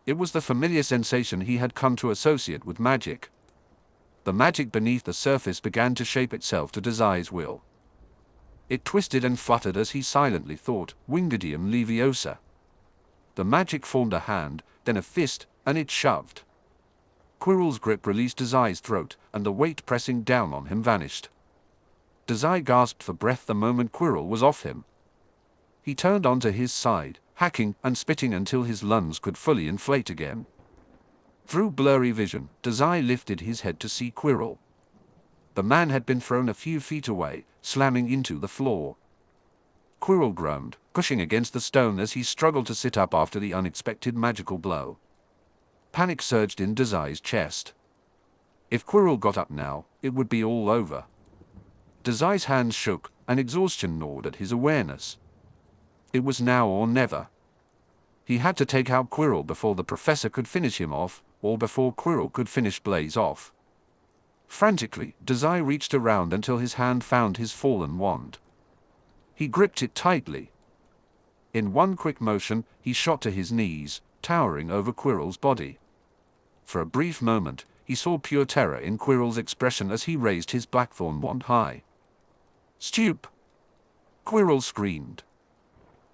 It was the familiar sensation he had come to associate with magic. The magic beneath the surface began to shape itself to Dazai's will. It twisted and fluttered as he silently thought, Wingardium Leviosa. The magic formed a hand, then a fist, and it shoved. Quirrell's grip released Dazai's throat, and the weight pressing down on him vanished. Dazai gasped for breath the moment Quirrell was off him. He turned onto his side, hacking and spitting until his lungs could fully inflate again. Through blurry vision, Dazai lifted his head to see Quirrell. The man had been thrown a few feet away, slamming into the floor. Quirrell groaned, pushing against the stone as he struggled to sit up after the unexpected magical blow. Panic surged in Dazai's chest. If Quirrell got up now, it would be all over. Dazai's hands shook, and exhaustion gnawed at his awareness. It was now or never. He had to take out Quirrell before the professor could finish him off, or before Quirrell could finish Blaise off. Frantically, Dazai reached around until his hand found his fallen wand. He gripped it tightly. In one quick motion, he shot to his knees, towering over Quirrell's body. For a brief moment, he saw pure terror in Quirrell's expression as he raised his blackthorn wand high. "Stoop!" Quirrell screamed.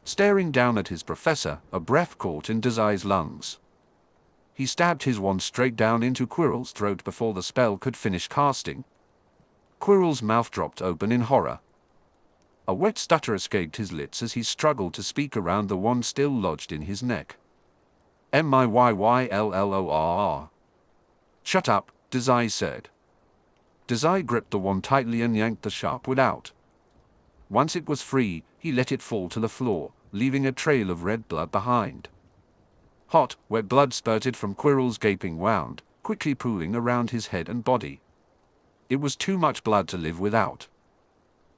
Staring down at his professor, a breath caught in Dazai's lungs. He stabbed his wand straight down into Quirrell's throat before the spell could finish casting. Quirrell's mouth dropped open in horror. A wet stutter escaped his lips as he struggled to speak around the wand still lodged in his neck. "Miyylllorr." "Shut up," Dazai said. Dazai gripped the wand tightly and yanked the sharp wood out. Once it was free, he let it fall to the floor, leaving a trail of red blood behind. Hot, wet blood spurted from Quirrell's gaping wound, quickly pooling around his head and body. It was too much blood to live without.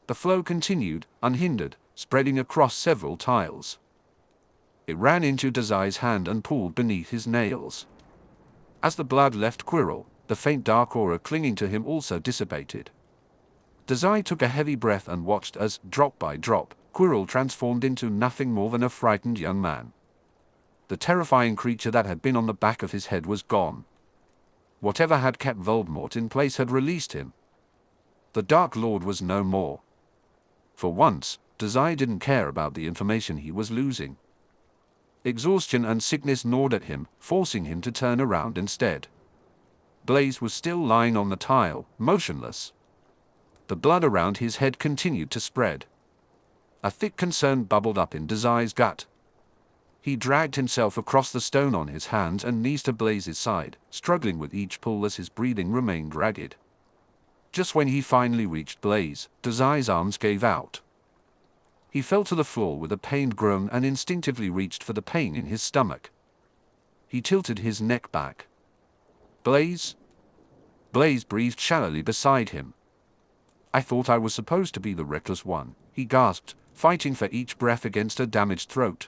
The flow continued, unhindered, spreading across several tiles. It ran into Dazai's hand and pooled beneath his nails. As the blood left Quirrell, the faint dark aura clinging to him also dissipated. Dazai took a heavy breath and watched as, drop by drop, Quirrell transformed into nothing more than a frightened young man. The terrifying creature that had been on the back of his head was gone. Whatever had kept Voldemort in place had released him. The Dark Lord was no more. For once, Dazai didn't care about the information he was losing. Exhaustion and sickness gnawed at him, forcing him to turn around instead. Blaise was still lying on the tile, motionless. The blood around his head continued to spread. A thick concern bubbled up in Dazai's gut. He dragged himself across the stone on his hands and knees to Blaise's side, struggling with each pull as his breathing remained ragged. Just when he finally reached Blaise, Dazai's arms gave out. He fell to the floor with a pained groan and instinctively reached for the pain in his stomach. He tilted his neck back. "Blaise?" Blaise breathed shallowly beside him. "I thought I was supposed to be the reckless one," he gasped, fighting for each breath against a damaged throat.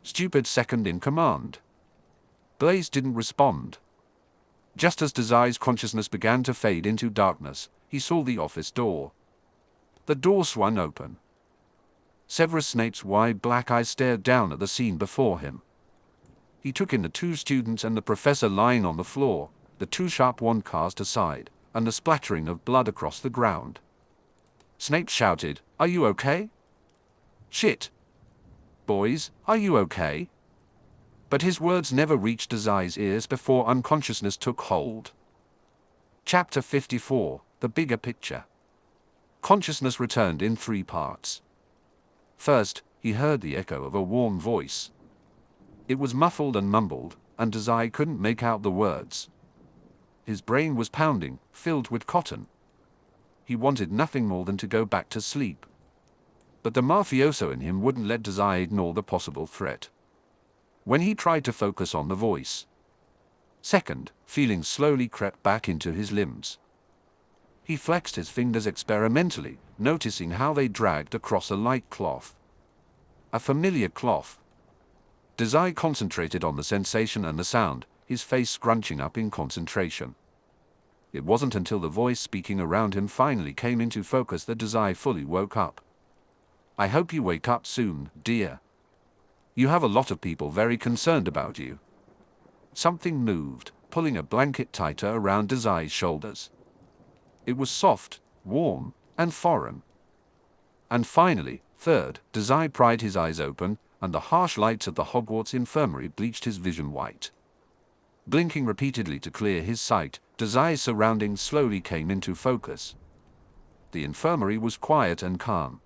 "Stupid second in command." Blaise didn't respond. Just as Dazai's consciousness began to fade into darkness, he saw the office door. The door swung open. Severus Snape's wide black eyes stared down at the scene before him. He took in the two students and the professor lying on the floor, the too sharp wand cast aside, and the splattering of blood across the ground. Snape shouted, "Are you okay?" "Shit. Boys, are you okay?" But his words never reached Dazai's ears before unconsciousness took hold. Chapter 54, The Bigger Picture. Consciousness returned in 3 parts. First, he heard the echo of a warm voice. It was muffled and mumbled, and Dazai couldn't make out the words. His brain was pounding, filled with cotton. He wanted nothing more than to go back to sleep. But the mafioso in him wouldn't let Dazai ignore the possible threat. When he tried to focus on the voice. Second, feeling slowly crept back into his limbs. He flexed his fingers experimentally, noticing how they dragged across a light cloth. A familiar cloth. Dazai concentrated on the sensation and the sound, his face scrunching up in concentration. It wasn't until the voice speaking around him finally came into focus that Dazai fully woke up. "I hope you wake up soon, dear. You have a lot of people very concerned about you." Something moved, pulling a blanket tighter around Dazai's shoulders. It was soft, warm, and foreign. And finally, third, Dazai pried his eyes open, and the harsh lights of the Hogwarts infirmary bleached his vision white. Blinking repeatedly to clear his sight, Dazai's surroundings slowly came into focus. The infirmary was quiet and calm.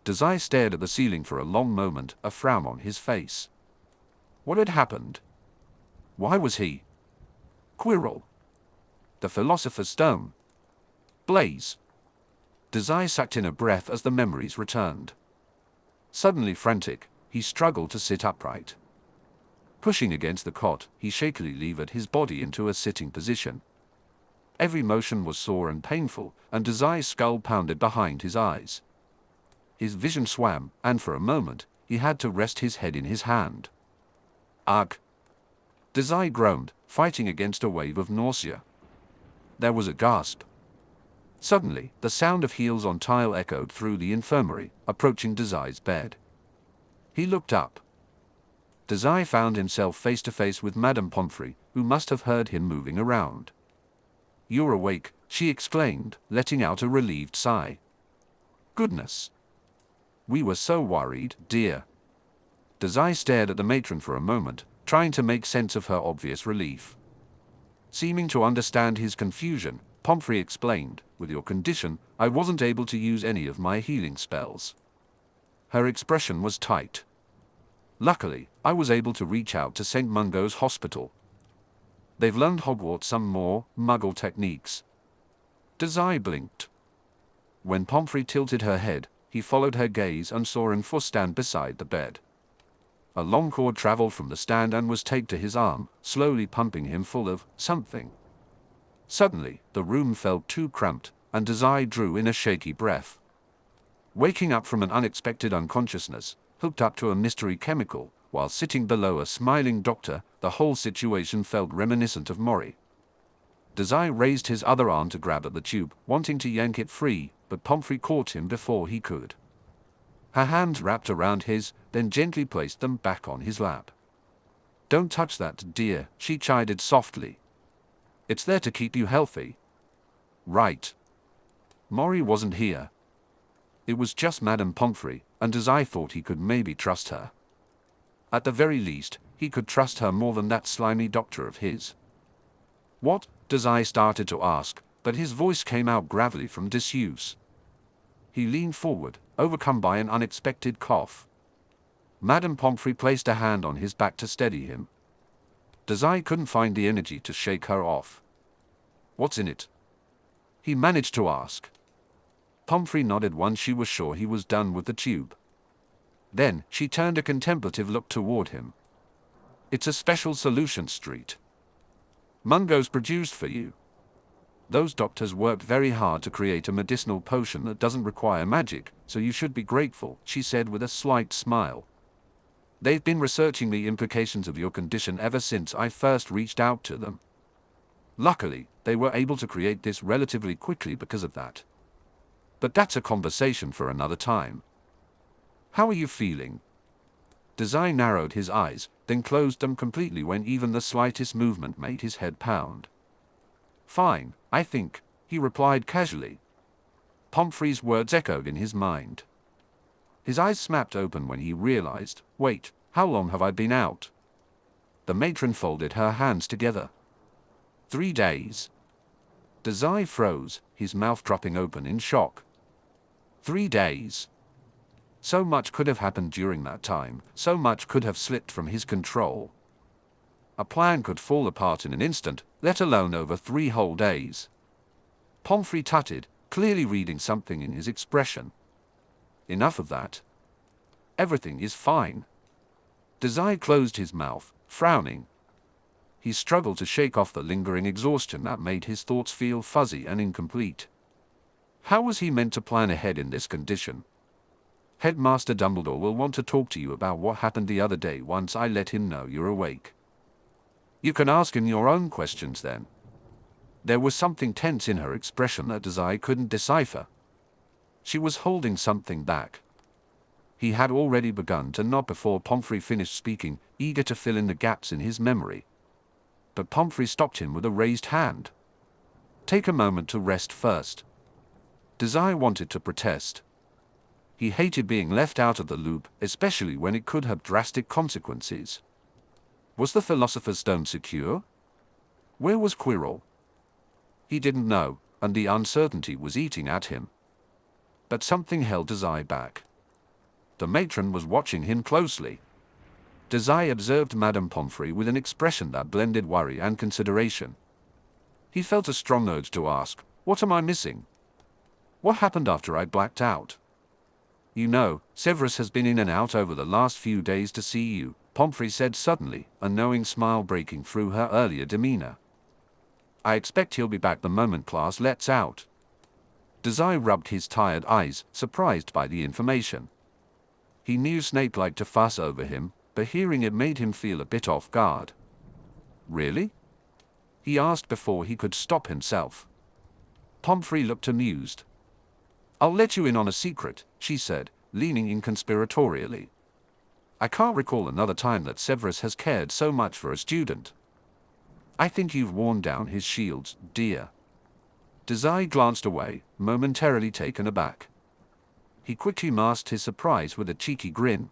Dazai stared at the ceiling for a long moment, a frown on his face. What had happened? Why was he? Quirrell. The Philosopher's Stone. Blaise. Dazai sucked in a breath as the memories returned. Suddenly frantic, he struggled to sit upright. Pushing against the cot, he shakily levered his body into a sitting position. Every motion was sore and painful, and Dazai's skull pounded behind his eyes. His vision swam, and for a moment, he had to rest his head in his hand. Ugh! Dazai groaned, fighting against a wave of nausea. There was a gasp. Suddenly, the sound of heels on tile echoed through the infirmary, approaching Dazai's bed. He looked up. Dazai found himself face to face with Madame Pomfrey, who must have heard him moving around. "You're awake," she exclaimed, letting out a relieved sigh. "Goodness! We were so worried, dear." Dazai stared at the matron for a moment, trying to make sense of her obvious relief. Seeming to understand his confusion, Pomfrey explained, "With your condition, I wasn't able to use any of my healing spells." Her expression was tight. "Luckily, I was able to reach out to St. Mungo's Hospital. They've learned Hogwarts some more Muggle techniques." Dazai blinked. When Pomfrey tilted her head, he followed her gaze and saw Enfor stand beside the bed. A long cord traveled from the stand and was taped to his arm, slowly pumping him full of something. Suddenly, the room felt too cramped, and Dazai drew in a shaky breath. Waking up from an unexpected unconsciousness, hooked up to a mystery chemical, while sitting below a smiling doctor, the whole situation felt reminiscent of Mori. Dazai raised his other arm to grab at the tube, wanting to yank it free, but Pomfrey caught him before he could. Her hands wrapped around his, then gently placed them back on his lap. "Don't touch that, dear," she chided softly. "It's there to keep you healthy." Right. Mori wasn't here. It was just Madame Pomfrey, and Dazai thought he could maybe trust her. At the very least, he could trust her more than that slimy doctor of his. "What?" Dazai started to ask, but his voice came out gravelly from disuse. He leaned forward, overcome by an unexpected cough. Madame Pomfrey placed a hand on his back to steady him. Dazai couldn't find the energy to shake her off. "What's in it?" he managed to ask. Pomfrey nodded once she was sure he was done with the tube. Then, she turned a contemplative look toward him. "It's a special solution, Street. Mungo's produced for you. Those doctors worked very hard to create a medicinal potion that doesn't require magic, so you should be grateful," she said with a slight smile. "They've been researching the implications of your condition ever since I first reached out to them. Luckily, they were able to create this relatively quickly because of that. But that's a conversation for another time. How are you feeling?" Dazai narrowed his eyes, then closed them completely when even the slightest movement made his head pound. "Fine, I think," he replied casually. Pomfrey's words echoed in his mind. His eyes snapped open when he realized, "Wait, how long have I been out?" The matron folded her hands together. 3 days. Dazai froze, his mouth dropping open in shock. 3 days. So much could have happened during that time, so much could have slipped from his control. A plan could fall apart in an instant, let alone over 3 whole days. Pomfrey tutted, clearly reading something in his expression. "Enough of that. Everything is fine." Dazai closed his mouth, frowning. He struggled to shake off the lingering exhaustion that made his thoughts feel fuzzy and incomplete. How was he meant to plan ahead in this condition? Headmaster Dumbledore will want to talk to you about what happened the other day once I let him know you're awake. You can ask him your own questions then." There was something tense in her expression that Dazai couldn't decipher. She was holding something back. He had already begun to nod before Pomfrey finished speaking, eager to fill in the gaps in his memory. But Pomfrey stopped him with a raised hand. "Take a moment to rest first." Dazai wanted to protest. He hated being left out of the loop, especially when it could have drastic consequences. Was the Philosopher's Stone secure? Where was Quirrell? He didn't know, and the uncertainty was eating at him. But something held Dazai back. The matron was watching him closely. Dazai observed Madame Pomfrey with an expression that blended worry and consideration. He felt a strong urge to ask, "What am I missing? What happened after I blacked out?" "You know, Severus has been in and out over the last few days to see you," Pomfrey said suddenly, a knowing smile breaking through her earlier demeanor. "I expect he'll be back the moment class lets out." Dazai rubbed his tired eyes, surprised by the information. He knew Snape liked to fuss over him, but hearing it made him feel a bit off guard. "Really?" he asked before he could stop himself. Pomfrey looked amused. "I'll let you in on a secret," she said, leaning in conspiratorially. "I can't recall another time that Severus has cared so much for a student. I think you've worn down his shields, dear." Dazai glanced away, momentarily taken aback. He quickly masked his surprise with a cheeky grin.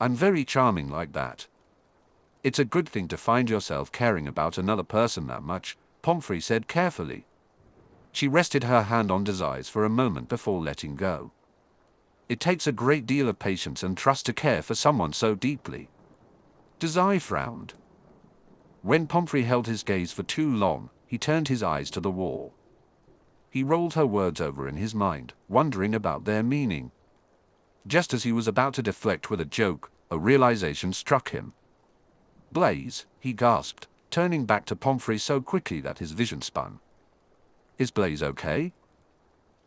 "I'm very charming like that." "It's a good thing to find yourself caring about another person that much," Pomfrey said carefully. She rested her hand on Dazai's for a moment before letting go. "It takes a great deal of patience and trust to care for someone so deeply." Dazai frowned. When Pomfrey held his gaze for too long, he turned his eyes to the wall. He rolled her words over in his mind, wondering about their meaning. Just as he was about to deflect with a joke, a realization struck him. "Blaise," he gasped, turning back to Pomfrey so quickly that his vision spun. "Is Blaise okay?"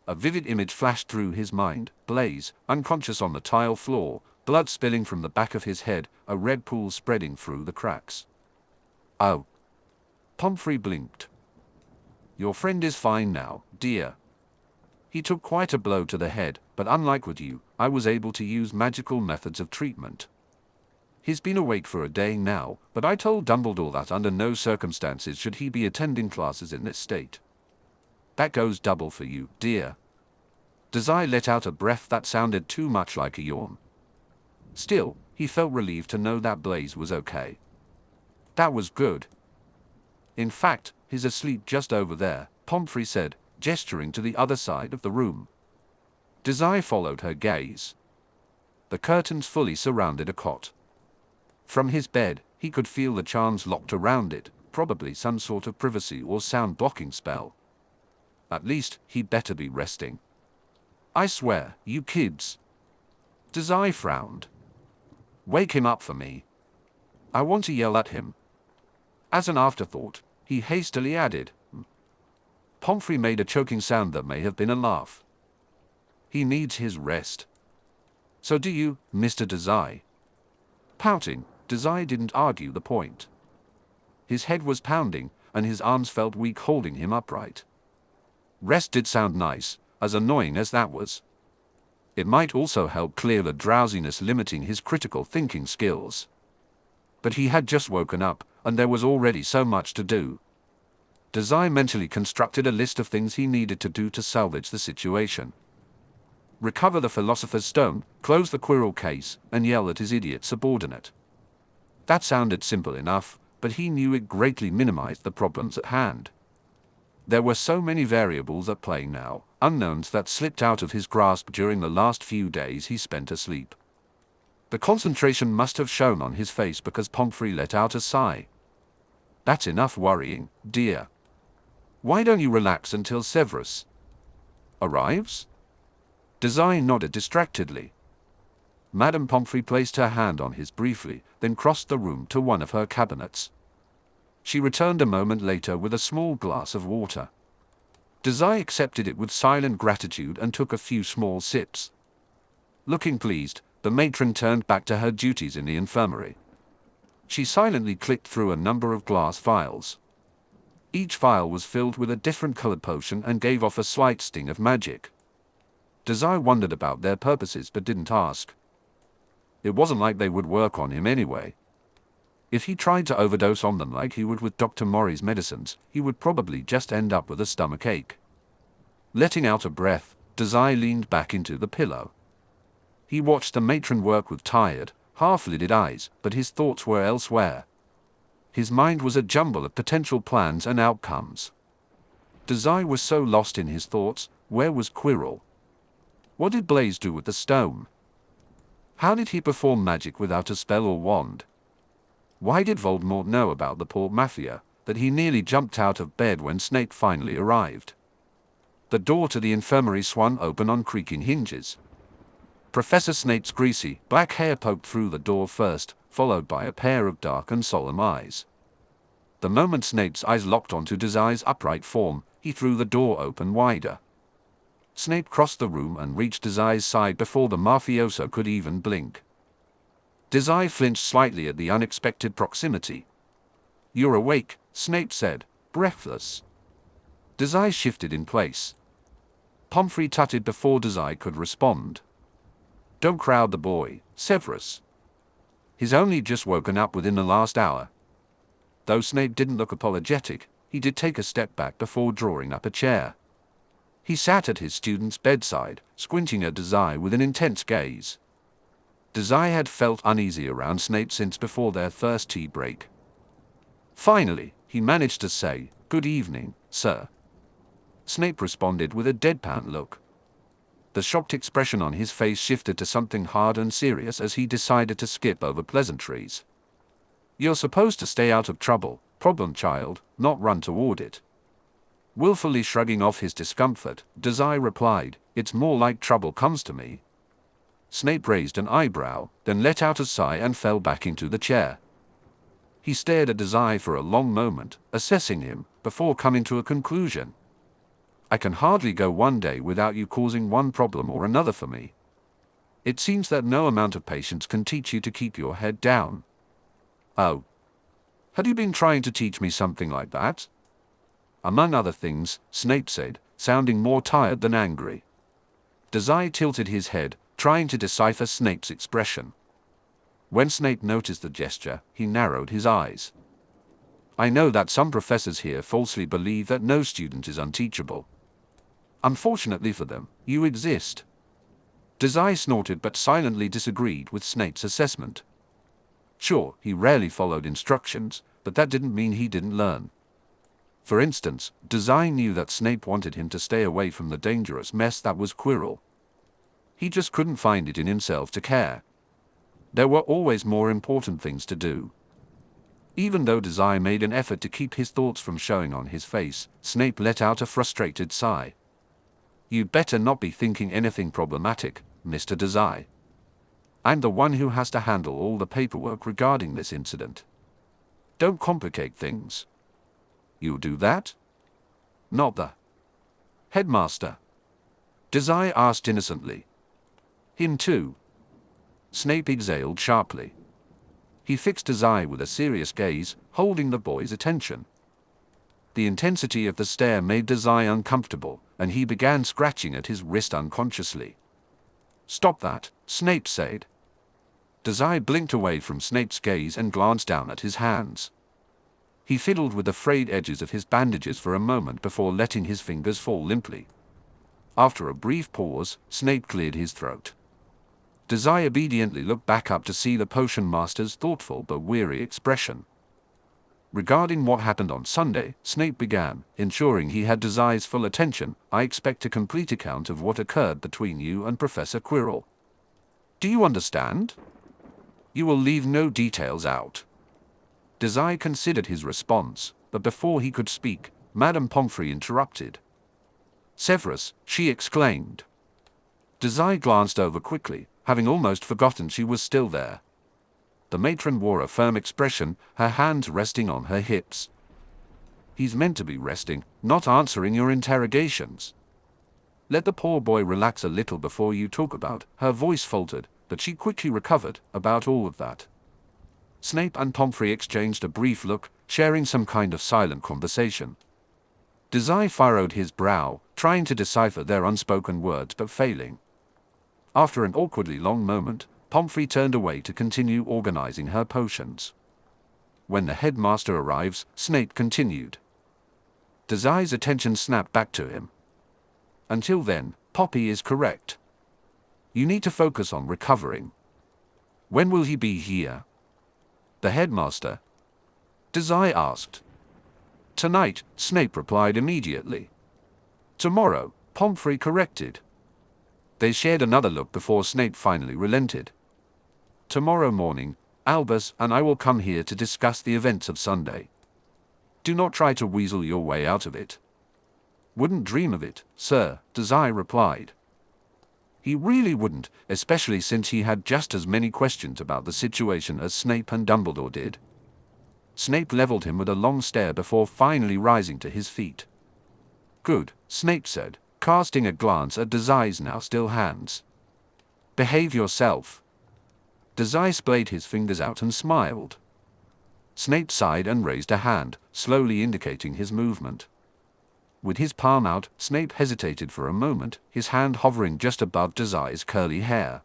A vivid image flashed through his mind, Blaise, unconscious on the tile floor, blood spilling from the back of his head, a red pool spreading through the cracks. "Oh." Pomfrey blinked. "Your friend is fine now, dear. He took quite a blow to the head, but unlike with you, I was able to use magical methods of treatment. He's been awake for a day now, but I told Dumbledore that under no circumstances should he be attending classes in this state. That goes double for you, dear." Dazai let out a breath that sounded too much like a yawn. Still, he felt relieved to know that Blaise was okay. That was good. "In fact, he's asleep just over there," Pomfrey said, gesturing to the other side of the room. Dazai followed her gaze. The curtains fully surrounded a cot. From his bed, he could feel the charms locked around it, probably some sort of privacy or sound-blocking spell. At least, he'd better be resting. "I swear, you kids." Dazai frowned. "Wake him up for me. I want to yell at him." As an afterthought, he hastily added, Pomfrey made a choking sound that may have been a laugh. "He needs his rest." "So do you, Mr. Dazai." Pouting, Dazai didn't argue the point. His head was pounding, and his arms felt weak holding him upright. Rest did sound nice, as annoying as that was. It might also help clear the drowsiness limiting his critical thinking skills. But he had just woken up, and there was already so much to do. Dazai mentally constructed a list of things he needed to do to salvage the situation. Recover the Philosopher's Stone, close the Quirrell case, and yell at his idiot subordinate. That sounded simple enough, but he knew it greatly minimized the problems at hand. There were so many variables at play now, unknowns that slipped out of his grasp during the last few days he spent asleep. The concentration must have shown on his face because Pomfrey let out a sigh. "That's enough worrying, dear. Why don't you relax until Severus arrives?" Dazai nodded distractedly. Madame Pomfrey placed her hand on his briefly, then crossed the room to one of her cabinets. She returned a moment later with a small glass of water. Dazai accepted it with silent gratitude and took a few small sips. Looking pleased, the matron turned back to her duties in the infirmary. She silently clicked through a number of glass vials. Each vial was filled with a different colored potion and gave off a slight sting of magic. Dazai wondered about their purposes but didn't ask. It wasn't like they would work on him anyway. If he tried to overdose on them like he would with Dr. Mori's medicines, he would probably just end up with a stomachache. Letting out a breath, Dazai leaned back into the pillow. He watched the matron work with tired, half-lidded eyes, but his thoughts were elsewhere. His mind was a jumble of potential plans and outcomes. Dazai was so lost in his thoughts. Where was Quirrell? What did Blaise do with the stone? How did he perform magic without a spell or wand? Why did Voldemort know about the Port Mafia, that he nearly jumped out of bed when Snape finally arrived? The door to the infirmary swung open on creaking hinges. Professor Snape's greasy, black hair poked through the door first, followed by a pair of dark and solemn eyes. The moment Snape's eyes locked onto Dazai's upright form, he threw the door open wider. Snape crossed the room and reached Dazai's side before the mafioso could even blink. Dazai flinched slightly at the unexpected proximity. "You're awake," Snape said, breathless. Dazai shifted in place. Pomfrey tutted before Dazai could respond. "Don't crowd the boy, Severus. He's only just woken up within the last hour." Though Snape didn't look apologetic, he did take a step back before drawing up a chair. He sat at his student's bedside, squinting at Dazai with an intense gaze. Dazai had felt uneasy around Snape since before their first tea break. Finally, he managed to say, "Good evening, sir." Snape responded with a deadpan look. The shocked expression on his face shifted to something hard and serious as he decided to skip over pleasantries. "You're supposed to stay out of trouble, problem child, not run toward it." Willfully shrugging off his discomfort, Dazai replied, "It's more like trouble comes to me." Snape raised an eyebrow, then let out a sigh and fell back into the chair. He stared at Dazai for a long moment, assessing him, before coming to a conclusion. "I can hardly go one day without you causing one problem or another for me. It seems that no amount of patience can teach you to keep your head down." "Oh. Had you been trying to teach me something like that?" "Among other things," Snape said, sounding more tired than angry. Dazai tilted his head, trying to decipher Snape's expression. When Snape noticed the gesture, he narrowed his eyes. "I know that some professors here falsely believe that no student is unteachable. Unfortunately for them, you exist." Dazai snorted but silently disagreed with Snape's assessment. Sure, he rarely followed instructions, but that didn't mean he didn't learn. For instance, Dazai knew that Snape wanted him to stay away from the dangerous mess that was Quirrell. He just couldn't find it in himself to care. There were always more important things to do. Even though Dazai made an effort to keep his thoughts from showing on his face, Snape let out a frustrated sigh. "You'd better not be thinking anything problematic, Mr. Dazai. I'm the one who has to handle all the paperwork regarding this incident. Don't complicate things." "You'll do that?" "Not the headmaster?" Dazai asked innocently. "Him too." Snape exhaled sharply. He fixed Dazai with a serious gaze, holding the boy's attention. The intensity of the stare made Dazai uncomfortable, and he began scratching at his wrist unconsciously. "Stop that," Snape said. Dazai blinked away from Snape's gaze and glanced down at his hands. He fiddled with the frayed edges of his bandages for a moment before letting his fingers fall limply. After a brief pause, Snape cleared his throat. Dazai obediently looked back up to see the potion master's thoughtful but weary expression. "Regarding what happened on Sunday," Snape began, ensuring he had Dazai's full attention, "I expect a complete account of what occurred between you and Professor Quirrell. Do you understand? You will leave no details out." Dazai considered his response, but before he could speak, Madame Pomfrey interrupted. "Severus," she exclaimed. Dazai glanced over quickly, having almost forgotten she was still there. The matron wore a firm expression, her hands resting on her hips. "He's meant to be resting, not answering your interrogations." Let the poor boy relax a little before you talk about. Her voice faltered, but she quickly recovered. About all of that. Snape and Pomfrey exchanged a brief look, sharing some kind of silent conversation. Dazai furrowed his brow, trying to decipher their unspoken words but failing. After an awkwardly long moment, Pomfrey turned away to continue organizing her potions. When the headmaster arrives, Snape continued. Dazai's attention snapped back to him. Until then, Poppy is correct. You need to focus on recovering. When will he be here? The headmaster? Dazai asked. Tonight, Snape replied immediately. Tomorrow, Pomfrey corrected. They shared another look before Snape finally relented. Tomorrow morning, Albus and I will come here to discuss the events of Sunday. Do not try to weasel your way out of it. Wouldn't dream of it, sir, Dazai replied. He really wouldn't, especially since he had just as many questions about the situation as Snape and Dumbledore did. Snape leveled him with a long stare before finally rising to his feet. Good, Snape said, casting a glance at Dazai's now still hands. Behave yourself. Dazai splayed his fingers out and smiled. Snape sighed and raised a hand, slowly indicating his movement. With his palm out, Snape hesitated for a moment, his hand hovering just above Dazai's curly hair.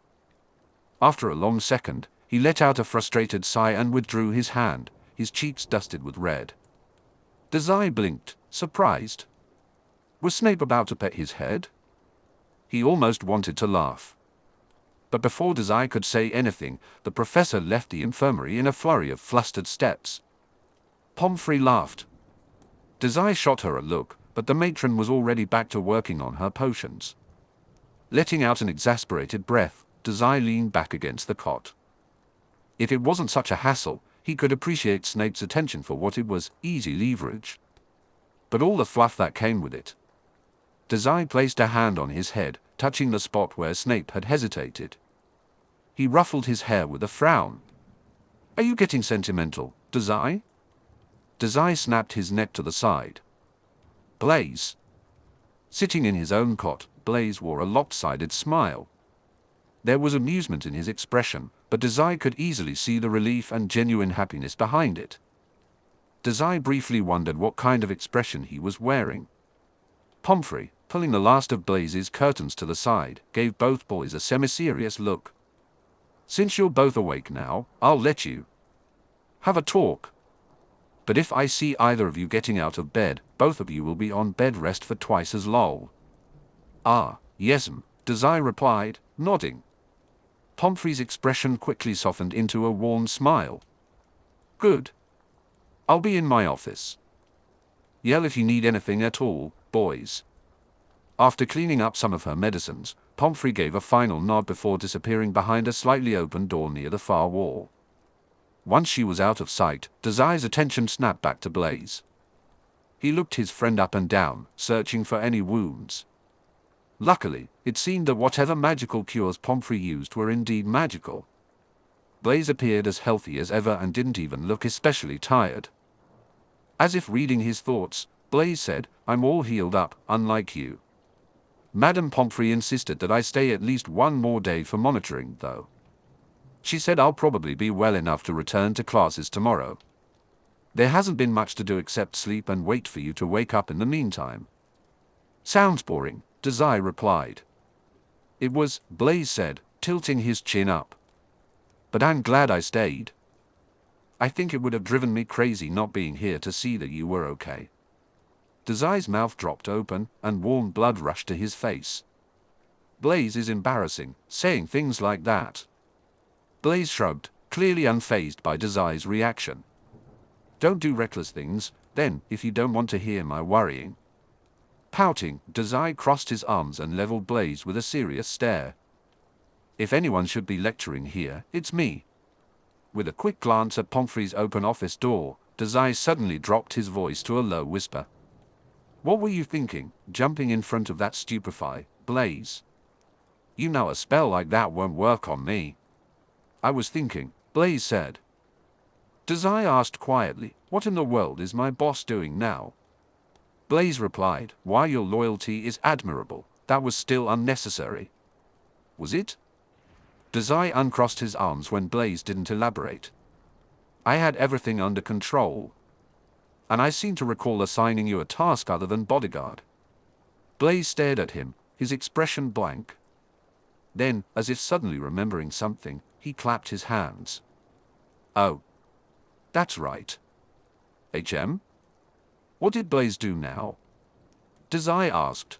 After a long second, he let out a frustrated sigh and withdrew his hand, his cheeks dusted with red. Dazai blinked, surprised. Was Snape about to pet his head? He almost wanted to laugh. But before Dazai could say anything, the professor left the infirmary in a flurry of flustered steps. Pomfrey laughed. Dazai shot her a look, but the matron was already back to working on her potions. Letting out an exasperated breath, Dazai leaned back against the cot. If it wasn't such a hassle, he could appreciate Snape's attention for what it was, easy leverage. But all the fluff that came with it. Dazai placed a hand on his head, touching the spot where Snape had hesitated. He ruffled his hair with a frown. Are you getting sentimental, Dazai? Dazai snapped his neck to the side. Blaise. Sitting in his own cot, Blaise wore a lopsided smile. There was amusement in his expression, but Dazai could easily see the relief and genuine happiness behind it. Dazai briefly wondered what kind of expression he was wearing. Pomfrey, pulling the last of Blaise's curtains to the side, gave both boys a semi-serious look. Since you're both awake now, I'll let you have a talk. But if I see either of you getting out of bed, both of you will be on bed rest for twice as long. Ah, yes'm, Dazai replied, nodding. Pomfrey's expression quickly softened into a warm smile. Good. I'll be in my office. Yell if you need anything at all, boys. After cleaning up some of her medicines, Pomfrey gave a final nod before disappearing behind a slightly open door near the far wall. Once she was out of sight, Dazai's attention snapped back to Blaise. He looked his friend up and down, searching for any wounds. Luckily, it seemed that whatever magical cures Pomfrey used were indeed magical. Blaise appeared as healthy as ever and didn't even look especially tired. As if reading his thoughts, Blaise said, I'm all healed up, unlike you. Madame Pomfrey insisted that I stay at least one more day for monitoring, though. She said I'll probably be well enough to return to classes tomorrow. There hasn't been much to do except sleep and wait for you to wake up in the meantime. Sounds boring, Dazai replied. It was, Blaise said, tilting his chin up. But I'm glad I stayed. I think it would have driven me crazy not being here to see that you were okay. Dazai's mouth dropped open, and warm blood rushed to his face. Blaise is embarrassing, saying things like that. Blaise shrugged, clearly unfazed by Dazai's reaction. Don't do reckless things, then, if you don't want to hear my worrying. Pouting, Dazai crossed his arms and leveled Blaise with a serious stare. If anyone should be lecturing here, it's me. With a quick glance at Pomfrey's open office door, Dazai suddenly dropped his voice to a low whisper. What were you thinking, jumping in front of that stupefy, Blaise? You know a spell like that won't work on me. I was thinking, Blaise said. Dazai asked quietly, what in the world is my boss doing now? Blaise replied, why your loyalty is admirable, That was still unnecessary. Was it? Dazai uncrossed his arms when Blaise didn't elaborate. I had everything under control. And I seem to recall assigning you a task other than bodyguard. Blaise stared at him, his expression blank. Then, as if suddenly remembering something, he clapped his hands. Oh. That's right. HM? What did Blaise do now? Dazai asked.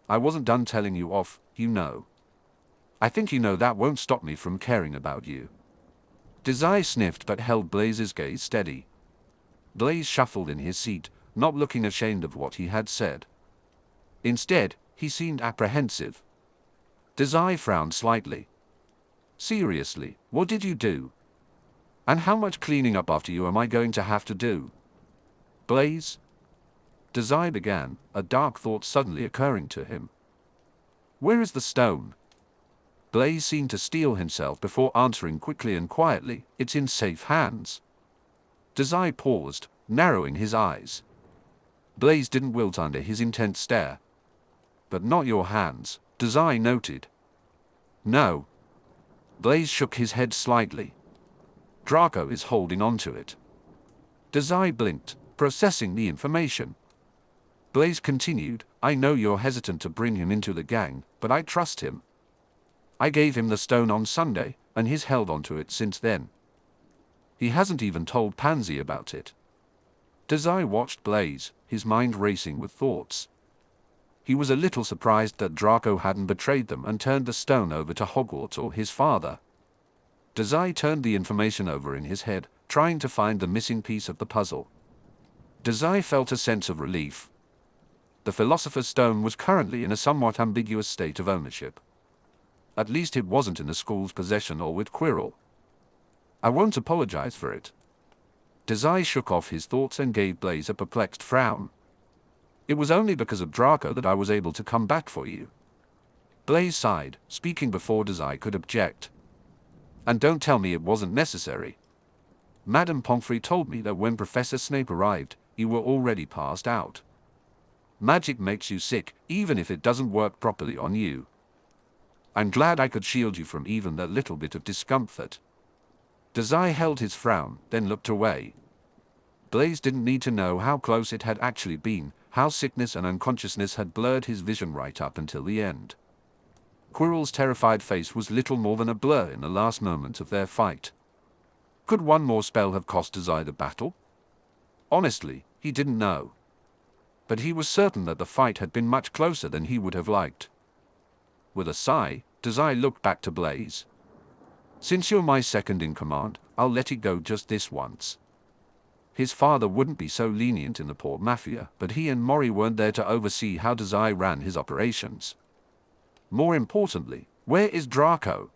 I wasn't done telling you off, you know. I think you know that won't stop me from caring about you. Dazai sniffed but held Blaise's gaze steady. Blaise shuffled in his seat, not looking ashamed of what he had said. Instead, he seemed apprehensive. Dazai frowned slightly. Seriously, what did you do? And how much cleaning up after you am I going to have to do? Blaise? Dazai began, a dark thought suddenly occurring to him. Where is the stone? Blaise seemed to steel himself before answering quickly and quietly, it's in safe hands. Dazai paused, narrowing his eyes. Blaise didn't wilt under his intense stare. But not your hands, Dazai noted. No. Blaise shook his head slightly. Draco is holding on to it. Dazai blinked, processing the information. Blaise continued, I know you're hesitant to bring him into the gang, but I trust him. I gave him the stone on Sunday, and he's held onto it since then. He hasn't even told Pansy about it. Dazai watched Blaise, his mind racing with thoughts. He was a little surprised that Draco hadn't betrayed them and turned the stone over to Hogwarts or his father. Dazai turned the information over in his head, trying to find the missing piece of the puzzle. Dazai felt a sense of relief. The Philosopher's Stone was currently in a somewhat ambiguous state of ownership. At least it wasn't in the school's possession or with Quirrell. I won't apologize for it. Dazai shook off his thoughts and gave Blaise a perplexed frown. It was only because of Draco that I was able to come back for you. Blaise sighed, speaking before Dazai could object. And don't tell me it wasn't necessary. Madame Pomfrey told me that when Professor Snape arrived, you were already passed out. Magic makes you sick, even if it doesn't work properly on you. I'm glad I could shield you from even that little bit of discomfort. Dazai held his frown, then looked away. Blaise didn't need to know how close it had actually been, how sickness and unconsciousness had blurred his vision right up until the end. Quirrell's terrified face was little more than a blur in the last moment of their fight. Could one more spell have cost Dazai the battle? Honestly, he didn't know. But he was certain that the fight had been much closer than he would have liked. With a sigh, Dazai looked back to Blaise. Since you're my second in command, I'll let it go just this once. His father wouldn't be so lenient in the Port Mafia, but he and Mori weren't there to oversee how Dazai ran his operations. More importantly, where is Draco?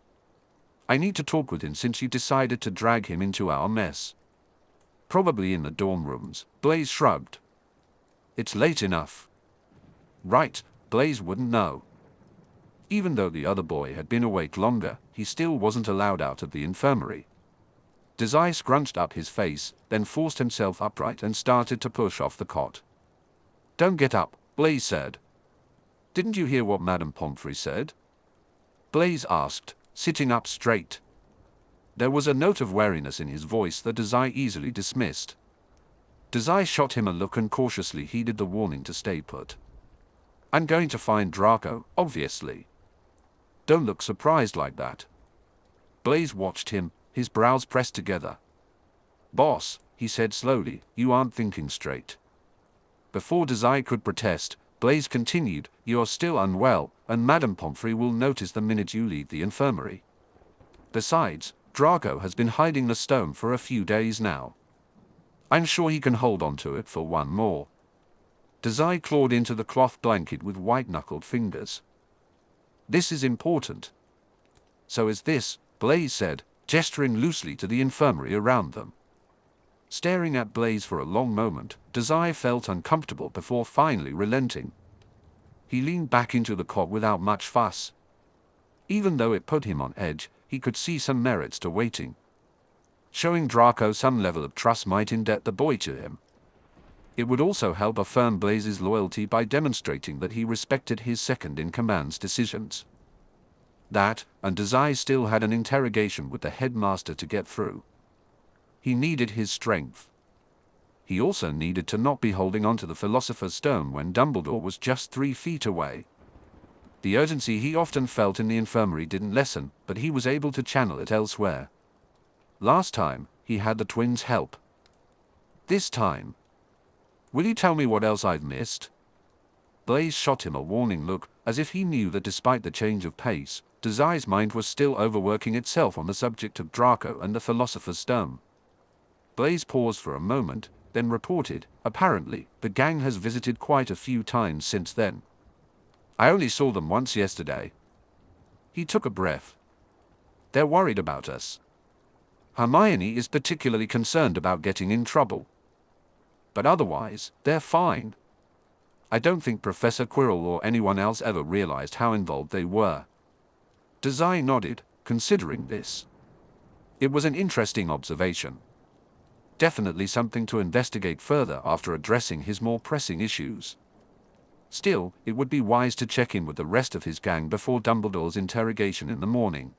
I need to talk with him since you decided to drag him into our mess. Probably in the dorm rooms, Blaise shrugged. It's late enough. Right, Blaise wouldn't know. Even though the other boy had been awake longer, he still wasn't allowed out of the infirmary. Dazai scrunched up his face, then forced himself upright and started to push off the cot. Don't get up, Blaise said. Didn't you hear what Madame Pomfrey said? Blaise asked, sitting up straight. There was a note of wariness in his voice that Dazai easily dismissed. Dazai shot him a look and cautiously heeded the warning to stay put. I'm going to find Draco, obviously. Don't look surprised like that. Blaise watched him, his brows pressed together. Boss, he said slowly, you aren't thinking straight. Before Dazai could protest, Blaise continued, you're still unwell, and Madame Pomfrey will notice the minute you leave the infirmary. Besides, Draco has been hiding the stone for a few days now. I'm sure he can hold on to it for one more. Dazai clawed into the cloth blanket with white-knuckled fingers. This is important. So is this, Blaise said, gesturing loosely to the infirmary around them. Staring at Blaise for a long moment, Dazai felt uncomfortable before finally relenting. He leaned back into the cot without much fuss. Even though it put him on edge, he could see some merits to waiting. Showing Draco some level of trust might indebt the boy to him. It would also help affirm Blaise's loyalty by demonstrating that he respected his second-in-command's decisions. That, and Dazai still had an interrogation with the headmaster to get through. He needed his strength. He also needed to not be holding on to the Philosopher's Stone when Dumbledore was just 3 feet away. The urgency he often felt in the infirmary didn't lessen, but he was able to channel it elsewhere. Last time, he had the twins' help. This time, will you tell me what else I've missed? Blaise shot him a warning look, as if he knew that despite the change of pace, Dazai's mind was still overworking itself on the subject of Draco and the Philosopher's Stone. Blaise paused for a moment, then reported, apparently, the gang has visited quite a few times since then. I only saw them once yesterday. He took a breath. They're worried about us. Hermione is particularly concerned about getting in trouble. But otherwise, they're fine. I don't think Professor Quirrell or anyone else ever realized how involved they were. Dazai nodded, considering this. It was an interesting observation. Definitely something to investigate further after addressing his more pressing issues. Still, it would be wise to check in with the rest of his gang before Dumbledore's interrogation in the morning.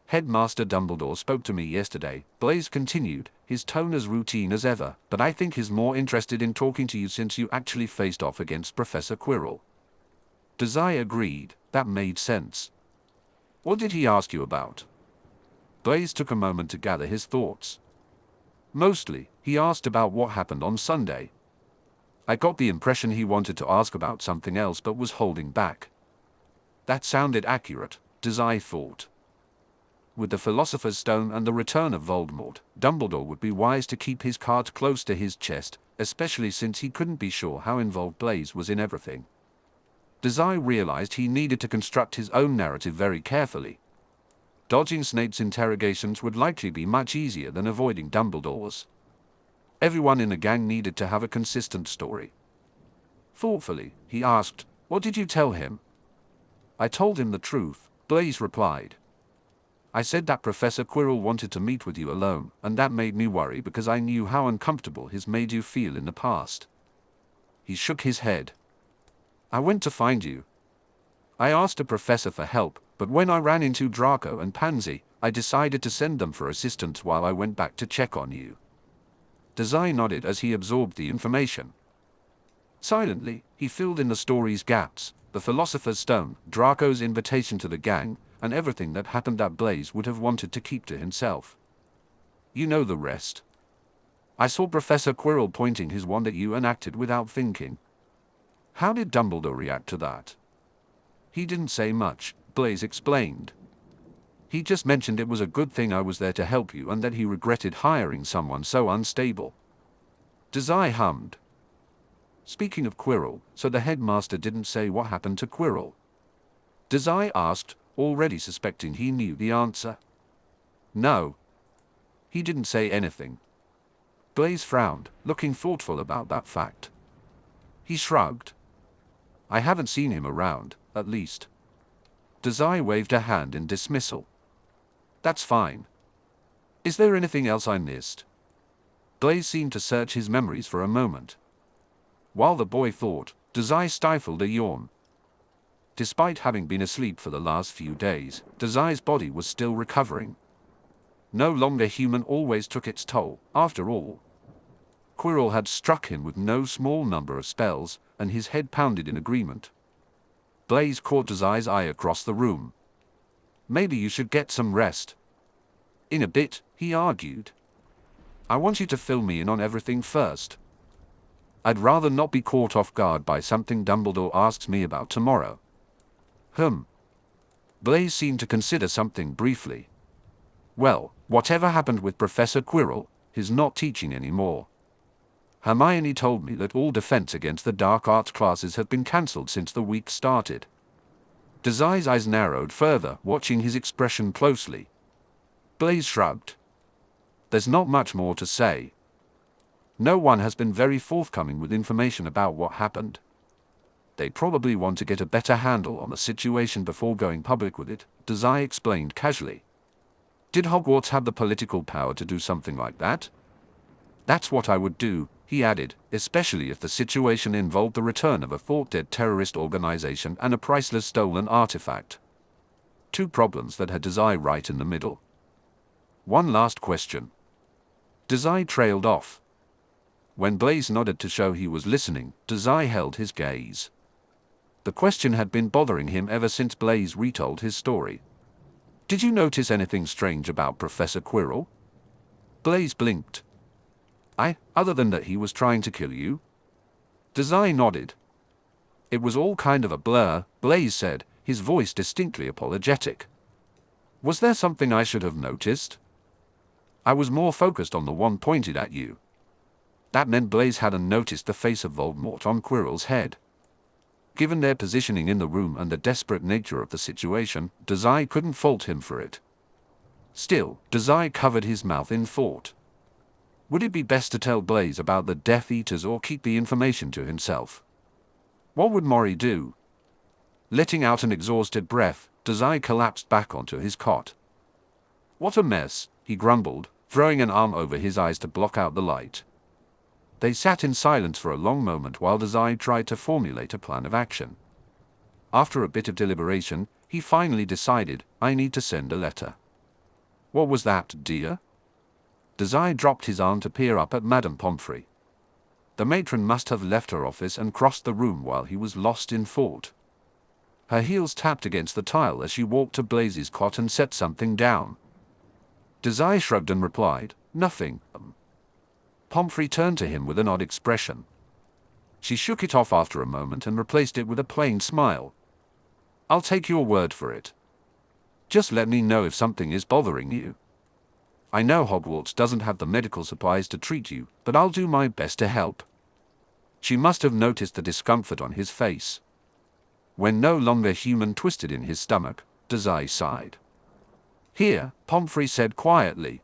Headmaster Dumbledore spoke to me yesterday, Blaise continued, his tone as routine as ever, but I think he's more interested in talking to you since you actually faced off against Professor Quirrell. Dazai agreed, that made sense. What did he ask you about? Blaise took a moment to gather his thoughts. Mostly, he asked about what happened on Sunday. I got the impression he wanted to ask about something else but was holding back. That sounded accurate, Dazai thought. With the Philosopher's Stone and the return of Voldemort, Dumbledore would be wise to keep his cards close to his chest, especially since he couldn't be sure how involved Blaise was in everything. Dazai realized he needed to construct his own narrative very carefully. Dodging Snape's interrogations would likely be much easier than avoiding Dumbledore's. Everyone in the gang needed to have a consistent story. Thoughtfully, he asked, "What did you tell him?" "I told him the truth," Blaise replied. "I said that Professor Quirrell wanted to meet with you alone, and that made me worry because I knew how uncomfortable he's made you feel in the past." He shook his head. "I went to find you. I asked a professor for help, but when I ran into Draco and Pansy, I decided to send them for assistance while I went back to check on you." Dazai nodded as he absorbed the information. Silently, he filled in the story's gaps, the Philosopher's Stone, Draco's invitation to the gang, and everything that happened that Blaise would have wanted to keep to himself. "You know the rest. I saw Professor Quirrell pointing his wand at you and acted without thinking. How did Dumbledore react to that?" "He didn't say much," Blaise explained. "He just mentioned it was a good thing I was there to help you and that he regretted hiring someone so unstable." Dazai hummed. Speaking of Quirrell, so the headmaster didn't say what happened to Quirrell? Dazai asked, already suspecting he knew the answer. "No. He didn't say anything." Blaise frowned, looking thoughtful about that fact. He shrugged. "I haven't seen him around, at least." Dazai waved a hand in dismissal. "That's fine. Is there anything else I missed?" Blaise seemed to search his memories for a moment. While the boy thought, Dazai stifled a yawn. Despite having been asleep for the last few days, Dazai's body was still recovering. No longer human always took its toll, after all. Quirrell had struck him with no small number of spells, and his head pounded in agreement. Blaise caught Dazai's eye across the room. "Maybe you should get some rest." "In a bit," he argued. "I want you to fill me in on everything first. I'd rather not be caught off guard by something Dumbledore asks me about tomorrow." Blaise seemed to consider something briefly. "Well, whatever happened with Professor Quirrell, he's not teaching anymore. Hermione told me that all defense against the dark arts classes have been cancelled since the week started." Dazai's eyes narrowed further, watching his expression closely. Blaise shrugged. "There's not much more to say. No one has been very forthcoming with information about what happened. They probably want to get a better handle on the situation before going public with it," Dazai explained casually. "Did Hogwarts have the political power to do something like that?" "That's what I would do," he added, especially if the situation involved the return of a thought-dead terrorist organization and a priceless stolen artifact. Two problems that had Dazai right in the middle. One last question. Dazai trailed off. When Blaise nodded to show he was listening, Dazai held his gaze. The question had been bothering him ever since Blaise retold his story. Did you notice anything strange about Professor Quirrell? Blaise blinked. Other than that he was trying to kill you? Dazai nodded. It was all kind of a blur, Blaise said, his voice distinctly apologetic. Was there something I should have noticed? I was more focused on the one pointed at you. That meant Blaise hadn't noticed the face of Voldemort on Quirrell's head. Given their positioning in the room and the desperate nature of the situation, Dazai couldn't fault him for it. Still, Dazai covered his mouth in thought. Would it be best to tell Blaise about the Death Eaters or keep the information to himself? What would Mori do? Letting out an exhausted breath, Dazai collapsed back onto his cot. What a mess, he grumbled, throwing an arm over his eyes to block out the light. They sat in silence for a long moment while Dazai tried to formulate a plan of action. After a bit of deliberation, he finally decided, I need to send a letter. What was that, dear? Dazai dropped his arm to peer up at Madame Pomfrey. The matron must have left her office and crossed the room while he was lost in thought. Her heels tapped against the tile as she walked to Blaise's cot and set something down. Dazai shrugged and replied, Nothing. Pomfrey turned to him with an odd expression. She shook it off after a moment and replaced it with a plain smile. I'll take your word for it. Just let me know if something is bothering you. I know Hogwarts doesn't have the medical supplies to treat you, but I'll do my best to help. She must have noticed the discomfort on his face. When no longer human twisted in his stomach, Dazai sighed. Here, Pomfrey said quietly.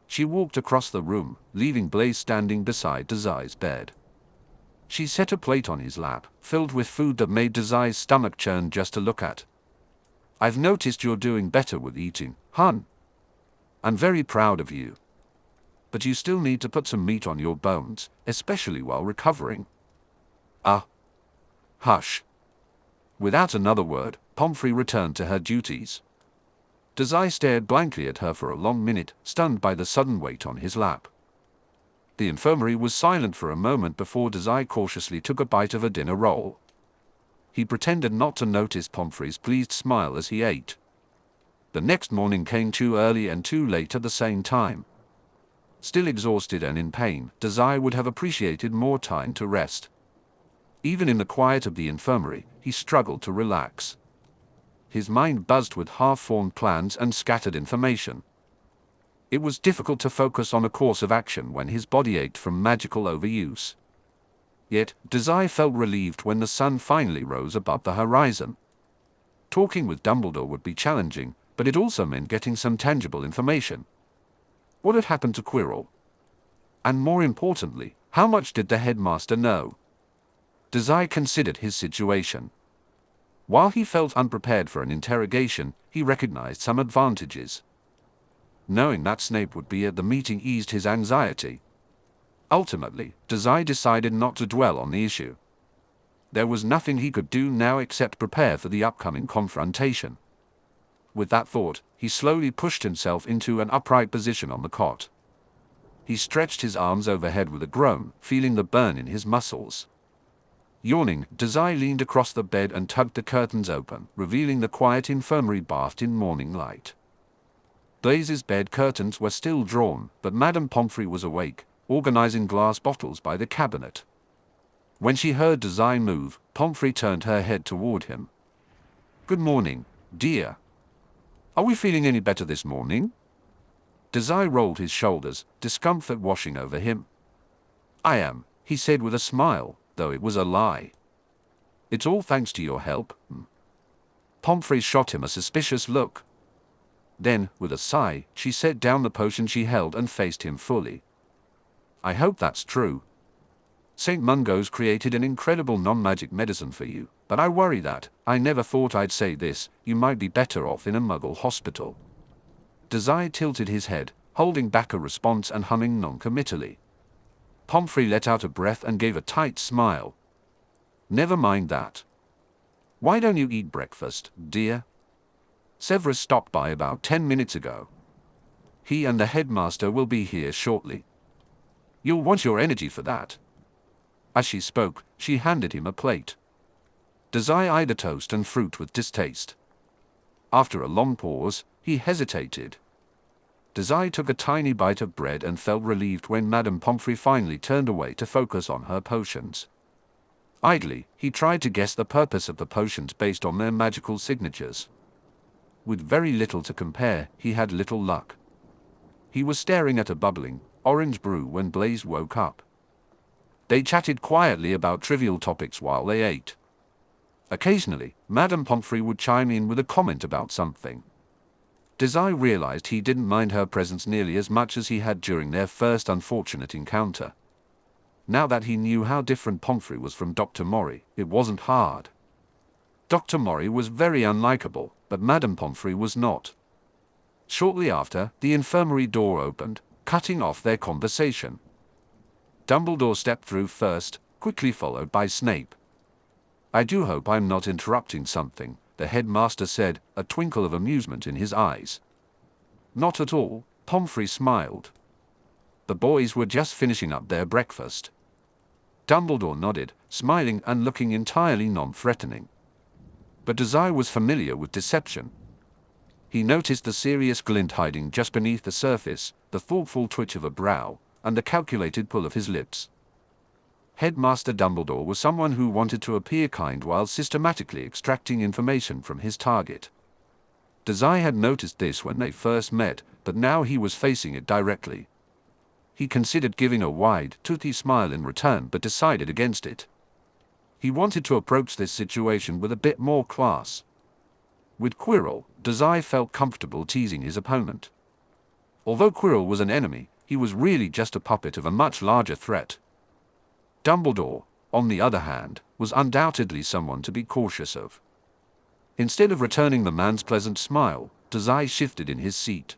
She walked across the room, leaving Blaise standing beside Dazai's bed. She set a plate on his lap, filled with food that made Dazai's stomach churn just to look at. I've noticed you're doing better with eating, hon. I'm very proud of you. But you still need to put some meat on your bones, especially while recovering. Hush. Without another word, Pomfrey returned to her duties. Dazai stared blankly at her for a long minute, stunned by the sudden weight on his lap. The infirmary was silent for a moment before Dazai cautiously took a bite of a dinner roll. He pretended not to notice Pomfrey's pleased smile as he ate. The next morning came too early and too late at the same time. Still exhausted and in pain, Dazai would have appreciated more time to rest. Even in the quiet of the infirmary, he struggled to relax. His mind buzzed with half-formed plans and scattered information. It was difficult to focus on a course of action when his body ached from magical overuse. Yet, Dazai felt relieved when the sun finally rose above the horizon. Talking with Dumbledore would be challenging, but it also meant getting some tangible information. What had happened to Quirrell? And more importantly, how much did the headmaster know? Dazai considered his situation. While he felt unprepared for an interrogation, he recognized some advantages. Knowing that Snape would be at the meeting eased his anxiety. Ultimately, Dazai decided not to dwell on the issue. There was nothing he could do now except prepare for the upcoming confrontation. With that thought, he slowly pushed himself into an upright position on the cot. He stretched his arms overhead with a groan, feeling the burn in his muscles. Yawning, Dazai leaned across the bed and tugged the curtains open, revealing the quiet infirmary bathed in morning light. Blaise's bed curtains were still drawn, but Madame Pomfrey was awake, organizing glass bottles by the cabinet. When she heard Dazai move, Pomfrey turned her head toward him. Good morning, dear. Are we feeling any better this morning? Dazai rolled his shoulders, discomfort washing over him. I am, he said with a smile, though it was a lie. It's all thanks to your help. Pomfrey shot him a suspicious look. Then, with a sigh, she set down the potion she held and faced him fully. I hope that's true. St. Mungo's created an incredible non-magic medicine for you, but I worry that, I never thought I'd say this, you might be better off in a Muggle hospital. Dazai tilted his head, holding back a response and humming non-committally. Pomfrey let out a breath and gave a tight smile. Never mind that. Why don't you eat breakfast, dear? Severus stopped by about 10 minutes ago. He and the headmaster will be here shortly. You'll want your energy for that. As she spoke, she handed him a plate. Dazai eyed the toast and fruit with distaste. After a long pause, he hesitated. Dazai took a tiny bite of bread and felt relieved when Madame Pomfrey finally turned away to focus on her potions. Idly, he tried to guess the purpose of the potions based on their magical signatures. With very little to compare, he had little luck. He was staring at a bubbling, orange brew when Blaise woke up. They chatted quietly about trivial topics while they ate. Occasionally, Madame Pomfrey would chime in with a comment about something. Dazai realized he didn't mind her presence nearly as much as he had during their first unfortunate encounter. Now that he knew how different Pomfrey was from Dr. Mori, it wasn't hard. Dr. Mori was very unlikable, but Madame Pomfrey was not. Shortly after, the infirmary door opened, cutting off their conversation. Dumbledore stepped through first, quickly followed by Snape. "I do hope I'm not interrupting something," the headmaster said, a twinkle of amusement in his eyes. "Not at all," Pomfrey smiled. The boys were just finishing up their breakfast. Dumbledore nodded, smiling and looking entirely non-threatening. But Dazai was familiar with deception. He noticed the serious glint hiding just beneath the surface, the thoughtful twitch of a brow, and the calculated pull of his lips. Headmaster Dumbledore was someone who wanted to appear kind while systematically extracting information from his target. Dazai had noticed this when they first met, but now he was facing it directly. He considered giving a wide, toothy smile in return but decided against it. He wanted to approach this situation with a bit more class. With Quirrell, Dazai felt comfortable teasing his opponent. Although Quirrell was an enemy, he was really just a puppet of a much larger threat. Dumbledore, on the other hand, was undoubtedly someone to be cautious of. Instead of returning the man's pleasant smile, Dazai shifted in his seat.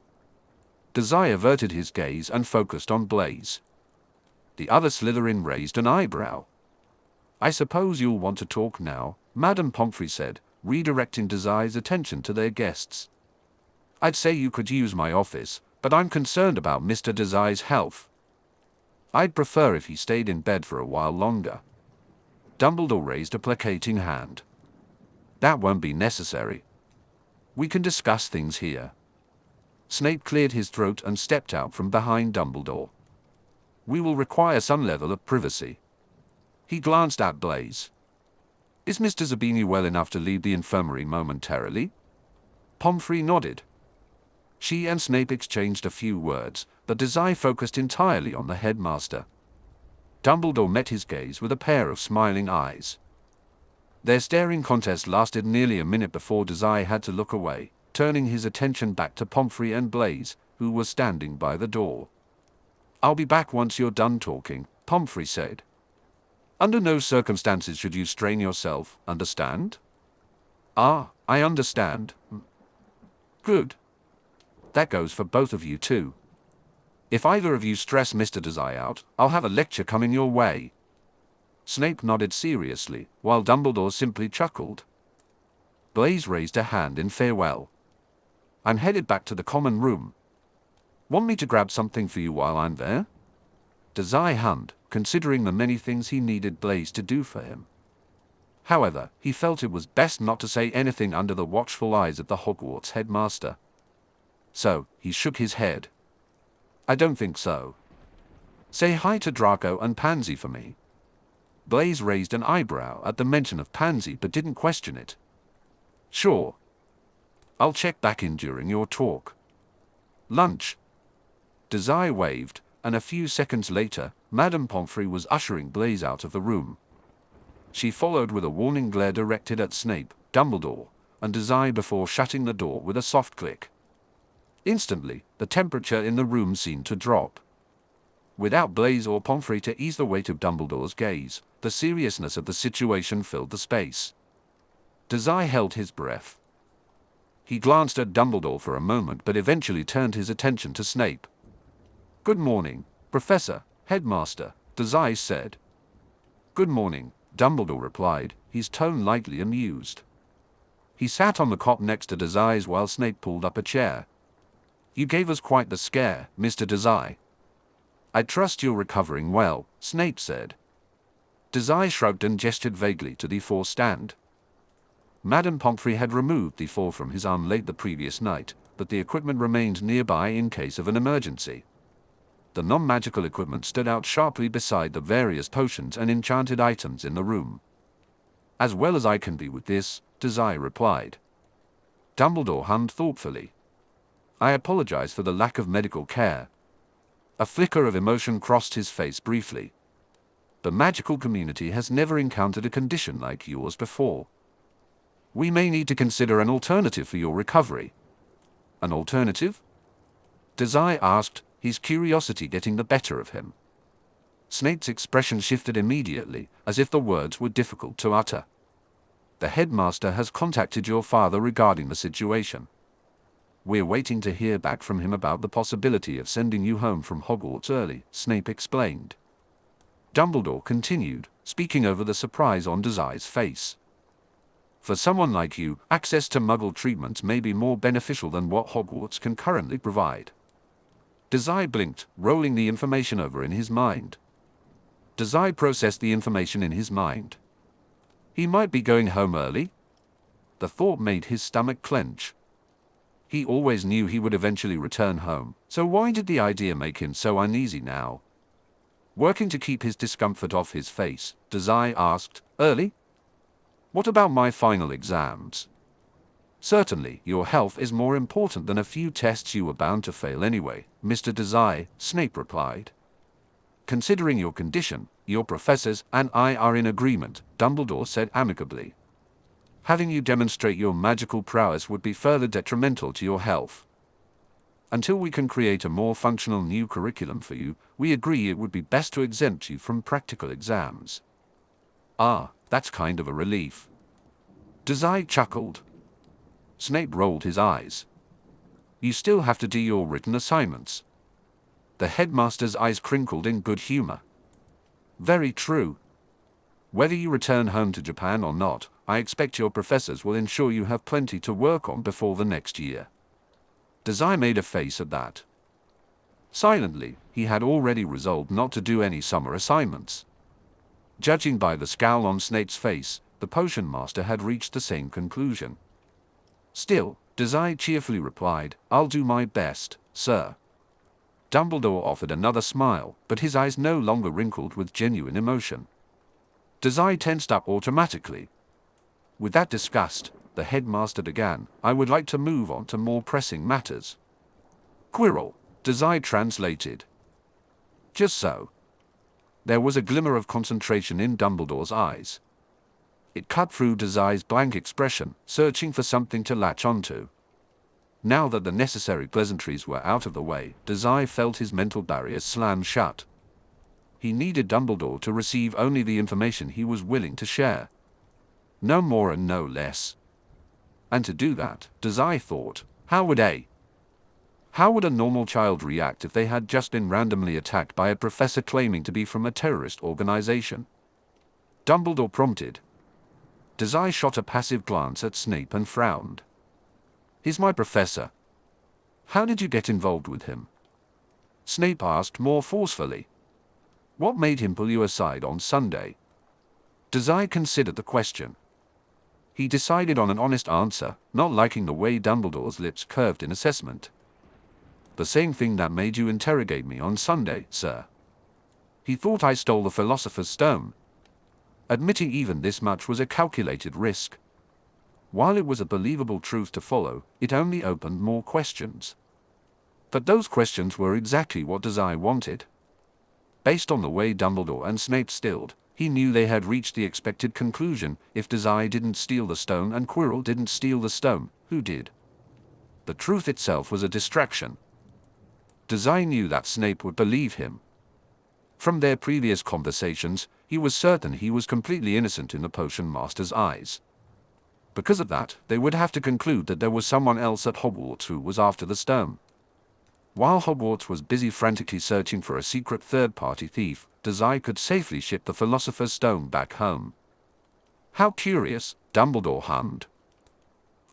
Dazai averted his gaze and focused on Blaise. The other Slytherin raised an eyebrow. "I suppose you'll want to talk now," Madame Pomfrey said, redirecting Dazai's attention to their guests. "I'd say you could use my office, but I'm concerned about Mr. Dazai's health. I'd prefer if he stayed in bed for a while longer." Dumbledore raised a placating hand. "That won't be necessary. We can discuss things here." Snape cleared his throat and stepped out from behind Dumbledore. "We will require some level of privacy." He glanced at Blaise. "Is Mr. Zabini well enough to leave the infirmary momentarily?" Pomfrey nodded. She and Snape exchanged a few words, but Dazai focused entirely on the headmaster. Dumbledore met his gaze with a pair of smiling eyes. Their staring contest lasted nearly a minute before Dazai had to look away, turning his attention back to Pomfrey and Blaise, who were standing by the door. "I'll be back once you're done talking," Pomfrey said. "Under no circumstances should you strain yourself, understand?" "Ah, I understand." "Good. That goes for both of you too. If either of you stress Mr. Dazai out, I'll have a lecture coming your way." Snape nodded seriously, while Dumbledore simply chuckled. Blaise raised a hand in farewell. "I'm headed back to the common room. Want me to grab something for you while I'm there?" Dazai hummed, considering the many things he needed Blaise to do for him. However, he felt it was best not to say anything under the watchful eyes of the Hogwarts headmaster. So, he shook his head. "I don't think so. Say hi to Draco and Pansy for me." Blaise raised an eyebrow at the mention of Pansy but didn't question it. "Sure. I'll check back in during your talk." "Lunch." Dazai waved, and a few seconds later, Madame Pomfrey was ushering Blaise out of the room. She followed with a warning glare directed at Snape, Dumbledore, and Dazai before shutting the door with a soft click. Instantly, the temperature in the room seemed to drop. Without Blaise or Pomfrey to ease the weight of Dumbledore's gaze, the seriousness of the situation filled the space. Dazai held his breath. He glanced at Dumbledore for a moment but eventually turned his attention to Snape. "Good morning, Professor, Headmaster," Dazai said. "Good morning," Dumbledore replied, his tone lightly amused. He sat on the cot next to Dazai's while Snape pulled up a chair. "You gave us quite the scare, Mr. Dazai." "I trust you're recovering well," Snape said. Dazai shrugged and gestured vaguely to the four stand. Madame Pomfrey had removed the four from his arm late the previous night, but the equipment remained nearby in case of an emergency. The non-magical equipment stood out sharply beside the various potions and enchanted items in the room. "As well as I can be with this," Dazai replied. Dumbledore hummed thoughtfully. "I apologize for the lack of medical care." A flicker of emotion crossed his face briefly. "The magical community has never encountered a condition like yours before. We may need to consider an alternative for your recovery." "An alternative?" Dazai asked, his curiosity getting the better of him. Snape's expression shifted immediately, as if the words were difficult to utter. "The headmaster has contacted your father regarding the situation. We're waiting to hear back from him about the possibility of sending you home from Hogwarts early," Snape explained. Dumbledore continued, speaking over the surprise on Dazai's face. "For someone like you, access to Muggle treatments may be more beneficial than what Hogwarts can currently provide." Dazai blinked, rolling the information over in his mind. Dazai processed the information in his mind. He might be going home early? The thought made his stomach clench. He always knew he would eventually return home, so why did the idea make him so uneasy now? Working to keep his discomfort off his face, Dazai asked, "Early? What about my final exams?" "Certainly, your health is more important than a few tests you were bound to fail anyway, Mr. Dazai," Snape replied. "Considering your condition, your professors and I are in agreement," Dumbledore said amicably. "Having you demonstrate your magical prowess would be further detrimental to your health. Until we can create a more functional new curriculum for you, we agree it would be best to exempt you from practical exams." "Ah, that's kind of a relief." Dazai chuckled. Snape rolled his eyes. "You still have to do your written assignments." The headmaster's eyes crinkled in good humor. "Very true. Whether you return home to Japan or not, I expect your professors will ensure you have plenty to work on before the next year." Dazai made a face at that. Silently, he had already resolved not to do any summer assignments. Judging by the scowl on Snape's face, the potion master had reached the same conclusion. Still, Dazai cheerfully replied, "I'll do my best, sir." Dumbledore offered another smile, but his eyes no longer wrinkled with genuine emotion. Dazai tensed up automatically. With that disgust, the headmaster began, "I would like to move on to more pressing matters." "Quirrell," Dazai translated. "Just so." There was a glimmer of concentration in Dumbledore's eyes. It cut through Dazai's blank expression, searching for something to latch onto. Now that the necessary pleasantries were out of the way, Dazai felt his mental barriers slam shut. He needed Dumbledore to receive only the information he was willing to share. No more and no less. And to do that, Dazai thought, how would a normal child react if they had just been randomly attacked by a professor claiming to be from a terrorist organization? Dumbledore prompted. Dazai shot a passive glance at Snape and frowned. "He's my professor. How did you get involved with him?" Snape asked more forcefully. "What made him pull you aside on Sunday?" Dazai considered the question. He decided on an honest answer, not liking the way Dumbledore's lips curved in assessment. "The same thing that made you interrogate me on Sunday, sir. He thought I stole the Philosopher's Stone." Admitting even this much was a calculated risk. While it was a believable truth to follow, it only opened more questions. But those questions were exactly what Dazai wanted. Based on the way Dumbledore and Snape stilled, he knew they had reached the expected conclusion. If Dazai didn't steal the stone and Quirrell didn't steal the stone, who did? The truth itself was a distraction. Dazai knew that Snape would believe him. From their previous conversations, he was certain he was completely innocent in the potion master's eyes. Because of that, they would have to conclude that there was someone else at Hogwarts who was after the stone. While Hogwarts was busy frantically searching for a secret third-party thief, Dazai could safely ship the Philosopher's Stone back home. How curious, Dumbledore hummed.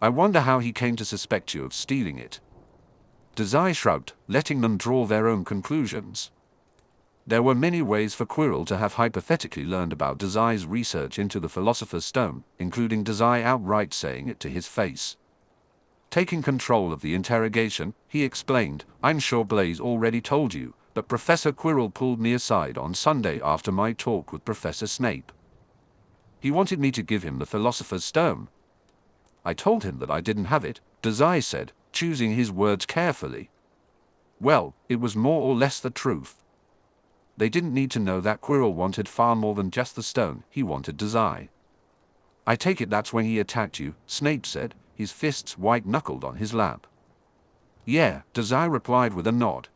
I wonder how he came to suspect you of stealing it. Dazai shrugged, letting them draw their own conclusions. There were many ways for Quirrell to have hypothetically learned about Dazai's research into the Philosopher's Stone, including Dazai outright saying it to his face. Taking control of the interrogation, he explained, I'm sure Blaise already told you, that Professor Quirrell pulled me aside on Sunday after my talk with Professor Snape. He wanted me to give him the Philosopher's Stone. I told him that I didn't have it, Dazai said, choosing his words carefully. Well, it was more or less the truth. They didn't need to know that Quirrell wanted far more than just the stone, he wanted Dazai. I take it that's when he attacked you, Snape said, his fists white-knuckled on his lap. Yeah, Dazai replied with a nod.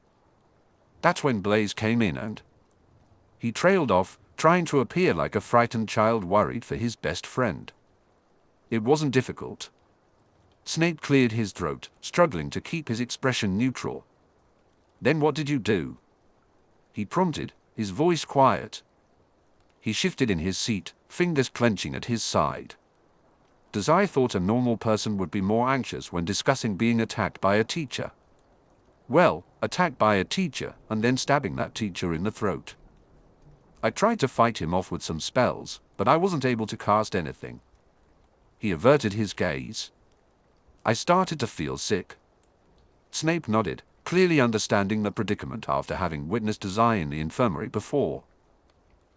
That's when Blaise came in and... He trailed off, trying to appear like a frightened child worried for his best friend. It wasn't difficult. Snape cleared his throat, struggling to keep his expression neutral. Then what did you do? He prompted, his voice quiet. He shifted in his seat, fingers clenching at his side. Dazai thought a normal person would be more anxious when discussing being attacked by a teacher. Well, attacked by a teacher, and then stabbing that teacher in the throat. I tried to fight him off with some spells, but I wasn't able to cast anything. He averted his gaze. I started to feel sick. Snape nodded, clearly understanding the predicament after having witnessed Dazai in the infirmary before.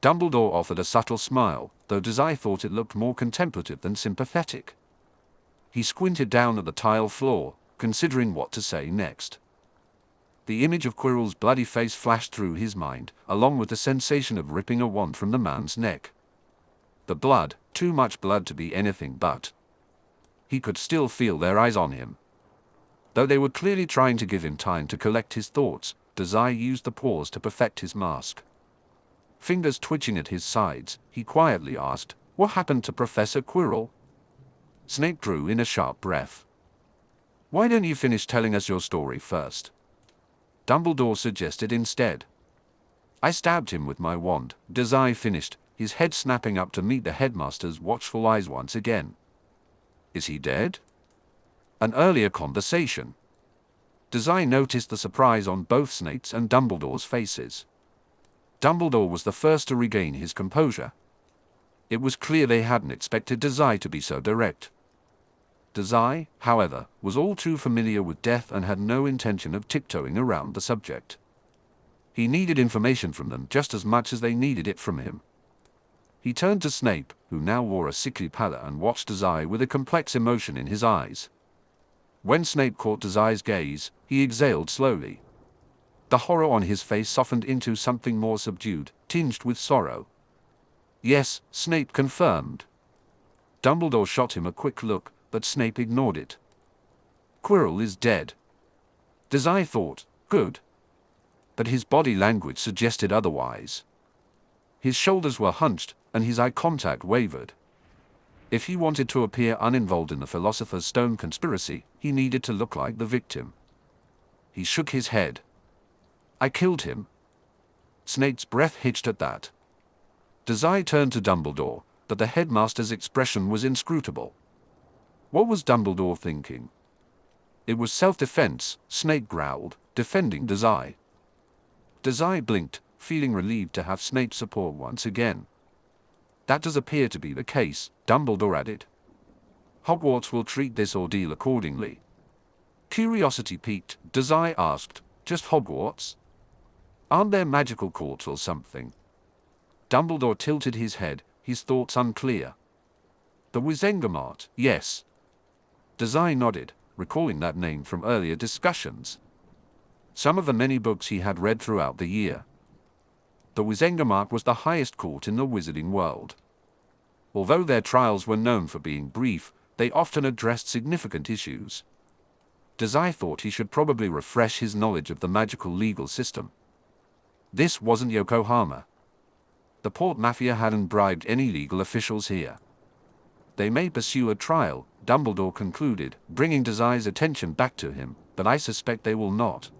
Dumbledore offered a subtle smile, though Dazai thought it looked more contemplative than sympathetic. He squinted down at the tile floor, considering what to say next. The image of Quirrell's bloody face flashed through his mind, along with the sensation of ripping a wand from the man's neck. The blood, too much blood to be anything but. He could still feel their eyes on him. Though they were clearly trying to give him time to collect his thoughts, Dazai used the pause to perfect his mask. Fingers twitching at his sides, he quietly asked, "What happened to Professor Quirrell?" Snape drew in a sharp breath. "Why don't you finish telling us your story first?" Dumbledore suggested instead. "I stabbed him with my wand," Dazai finished, his head snapping up to meet the headmaster's watchful eyes once again. "Is he dead?" An earlier conversation. Dazai noticed the surprise on both Snape's and Dumbledore's faces. Dumbledore was the first to regain his composure. It was clear they hadn't expected Dazai to be so direct. Dazai, however, was all too familiar with death and had no intention of tiptoeing around the subject. He needed information from them just as much as they needed it from him. He turned to Snape, who now wore a sickly pallor, and watched Dazai with a complex emotion in his eyes. When Snape caught Dazai's gaze, he exhaled slowly. The horror on his face softened into something more subdued, tinged with sorrow. "Yes," Snape confirmed. Dumbledore shot him a quick look, but Snape ignored it. "Quirrell is dead." Dazai thought, good. But his body language suggested otherwise. His shoulders were hunched, and his eye contact wavered. If he wanted to appear uninvolved in the Philosopher's Stone conspiracy, he needed to look like the victim. He shook his head. "I killed him." Snape's breath hitched at that. Dazai turned to Dumbledore, but the headmaster's expression was inscrutable. What was Dumbledore thinking? "It was self-defense," Snape growled, defending Dazai. Dazai blinked, feeling relieved to have Snape's support once again. "That does appear to be the case," Dumbledore added. "Hogwarts will treat this ordeal accordingly." Curiosity piqued, Dazai asked, "Just Hogwarts? Aren't there magical courts or something?" Dumbledore tilted his head, his thoughts unclear. "The Wizengamot, yes." Dazai nodded, recalling that name from earlier discussions. Some of the many books he had read throughout the year. The Wizengamot was the highest court in the wizarding world. Although their trials were known for being brief, they often addressed significant issues. Dazai thought he should probably refresh his knowledge of the magical legal system. This wasn't Yokohama. The port mafia hadn't bribed any legal officials here. They may pursue a trial, Dumbledore concluded, bringing Dazai's attention back to him, but I suspect they will not.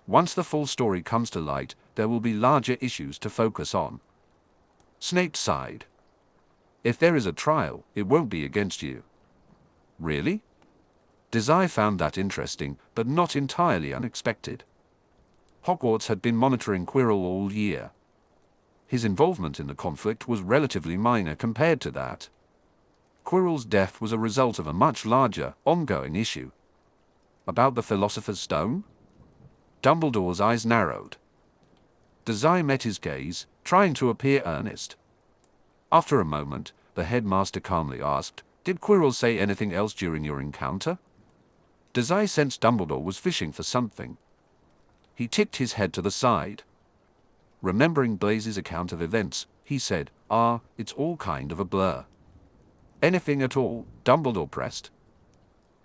Once the full story comes to light, there will be larger issues to focus on. Snape sighed. If there is a trial, it won't be against you. Really? Dazai found that interesting, but not entirely unexpected. Hogwarts had been monitoring Quirrell all year. His involvement in the conflict was relatively minor compared to that. Quirrell's death was a result of a much larger, ongoing issue. About the Philosopher's Stone? Dumbledore's eyes narrowed. Dazai met his gaze, trying to appear earnest. After a moment, the headmaster calmly asked, "Did Quirrell say anything else during your encounter?" Dazai sensed Dumbledore was fishing for something. He tipped his head to the side. Remembering Blaise's account of events, he said, "It's all kind of a blur." "Anything at all?" Dumbledore pressed.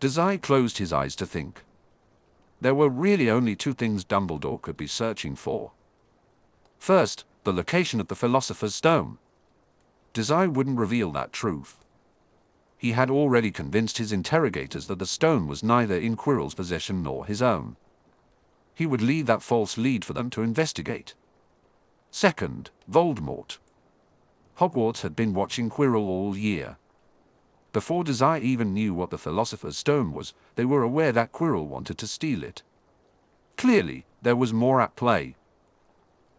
Dazai closed his eyes to think. There were really only two things Dumbledore could be searching for. First, the location of the Philosopher's Stone. Dazai wouldn't reveal that truth. He had already convinced his interrogators that the stone was neither in Quirrell's possession nor his own. He would leave that false lead for them to investigate. Second, Voldemort. Hogwarts had been watching Quirrell all year. Before Dazai even knew what the Philosopher's Stone was, they were aware that Quirrell wanted to steal it. Clearly, there was more at play.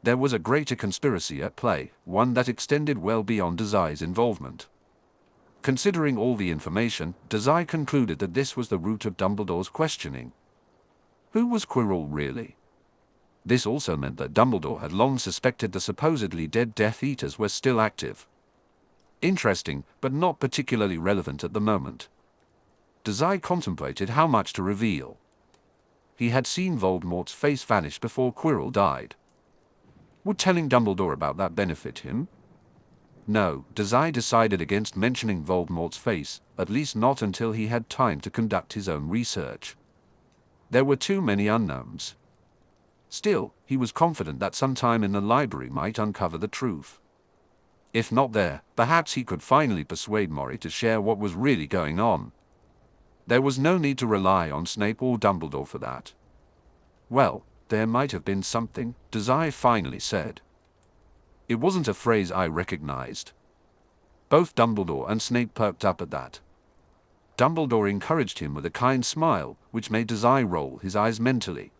There was a greater conspiracy at play, one that extended well beyond Dazai's involvement. Considering all the information, Dazai concluded that this was the root of Dumbledore's questioning. Who was Quirrell really? This also meant that Dumbledore had long suspected the supposedly dead Death Eaters were still active. Interesting, but not particularly relevant at the moment. Dazai contemplated how much to reveal. He had seen Voldemort's face vanish before Quirrell died. Would telling Dumbledore about that benefit him? No, Dazai decided against mentioning Voldemort's face, at least not until he had time to conduct his own research. There were too many unknowns. Still, he was confident that sometime in the library might uncover the truth. If not there, perhaps he could finally persuade Mori to share what was really going on. There was no need to rely on Snape or Dumbledore for that. "Well, there might have been something," Dazai finally said. It wasn't a phrase I recognized. Both Dumbledore and Snape perked up at that. Dumbledore encouraged him with a kind smile, which made Dazai roll his eyes mentally.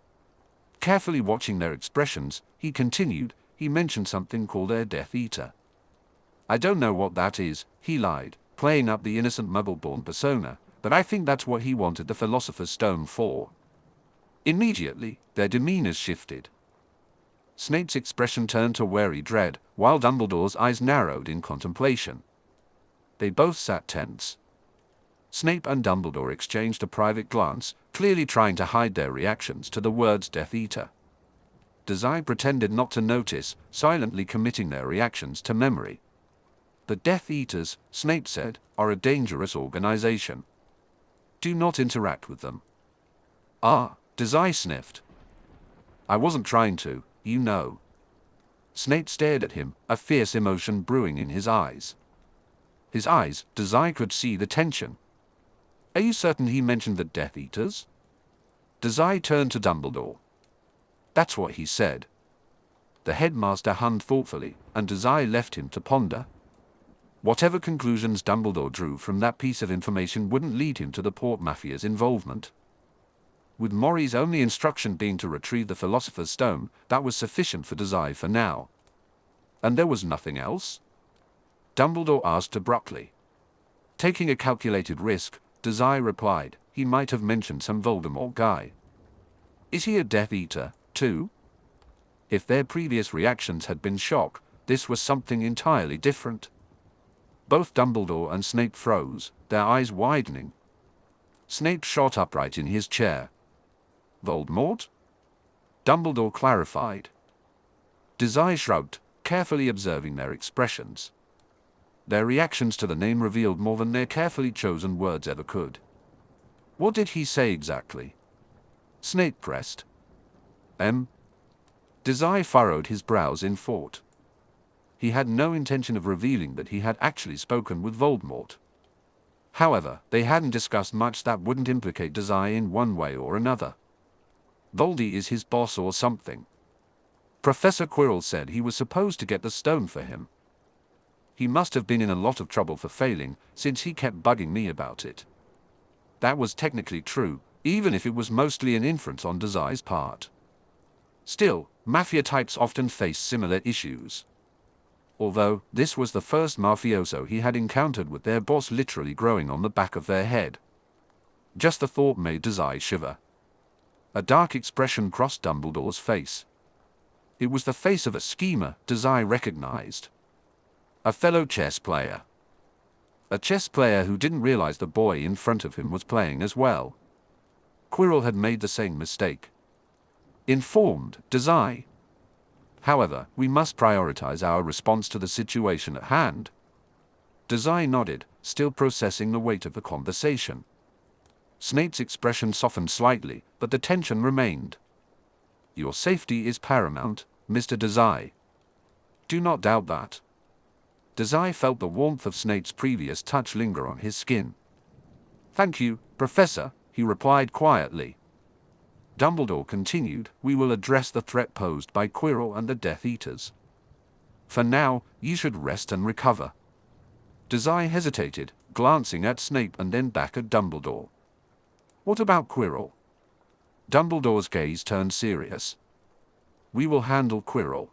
Carefully watching their expressions, he continued, "He mentioned something called a Death Eater. I don't know what that is," he lied, playing up the innocent Muggle-born persona, "but I think that's what he wanted the Philosopher's Stone for." Immediately, their demeanors shifted. Snape's expression turned to wary dread, while Dumbledore's eyes narrowed in contemplation. They both sat tense. Snape and Dumbledore exchanged a private glance, clearly trying to hide their reactions to the words Death Eater. Dazai pretended not to notice, silently committing their reactions to memory. "The Death Eaters," Snape said, "are a dangerous organization. Do not interact with them." Dazai sniffed. "I wasn't trying to, you know." Snape stared at him, a fierce emotion brewing in his eyes. His eyes, Dazai could see the tension. "Are you certain he mentioned the Death Eaters?" Dazai turned to Dumbledore. "That's what he said." The headmaster hummed thoughtfully, and Dazai left him to ponder. Whatever conclusions Dumbledore drew from that piece of information wouldn't lead him to the Port Mafia's involvement. With Mori's only instruction being to retrieve the Philosopher's Stone, that was sufficient for Dazai for now. And there was nothing else? Dumbledore asked abruptly. Taking a calculated risk, Dazai replied, "He might have mentioned some Voldemort guy." "Is he a Death Eater, too?" If their previous reactions had been shock, this was something entirely different. Both Dumbledore and Snape froze, their eyes widening. Snape shot upright in his chair. "Voldemort?" Dumbledore clarified. Dazai shrugged, carefully observing their expressions. Their reactions to the name revealed more than their carefully chosen words ever could. "What did he say exactly?" Snape pressed. Dazai furrowed his brows in thought. He had no intention of revealing that he had actually spoken with Voldemort. However, they hadn't discussed much that wouldn't implicate Dazai in one way or another. Voldy is his boss or something. Professor Quirrell said he was supposed to get the stone for him. He must have been in a lot of trouble for failing, since he kept bugging me about it. That was technically true, even if it was mostly an inference on Dazai's part. Still, mafia types often face similar issues. Although, this was the first mafioso he had encountered with their boss literally growing on the back of their head. Just the thought made Dazai shiver. A dark expression crossed Dumbledore's face. It was the face of a schemer Dazai recognized. A fellow chess player. A chess player who didn't realize the boy in front of him was playing as well. Quirrell had made the same mistake. Informed Dazai. However, we must prioritize our response to the situation at hand. Dazai nodded, still processing the weight of the conversation. Snape's expression softened slightly, but the tension remained. Your safety is paramount, Mr. Dazai. Do not doubt that. Dazai felt the warmth of Snape's previous touch linger on his skin. Thank you, Professor, he replied quietly. Dumbledore continued, we will address the threat posed by Quirrell and the Death Eaters. For now, you should rest and recover. Dazai hesitated, glancing at Snape and then back at Dumbledore. What about Quirrell? Dumbledore's gaze turned serious. We will handle Quirrell.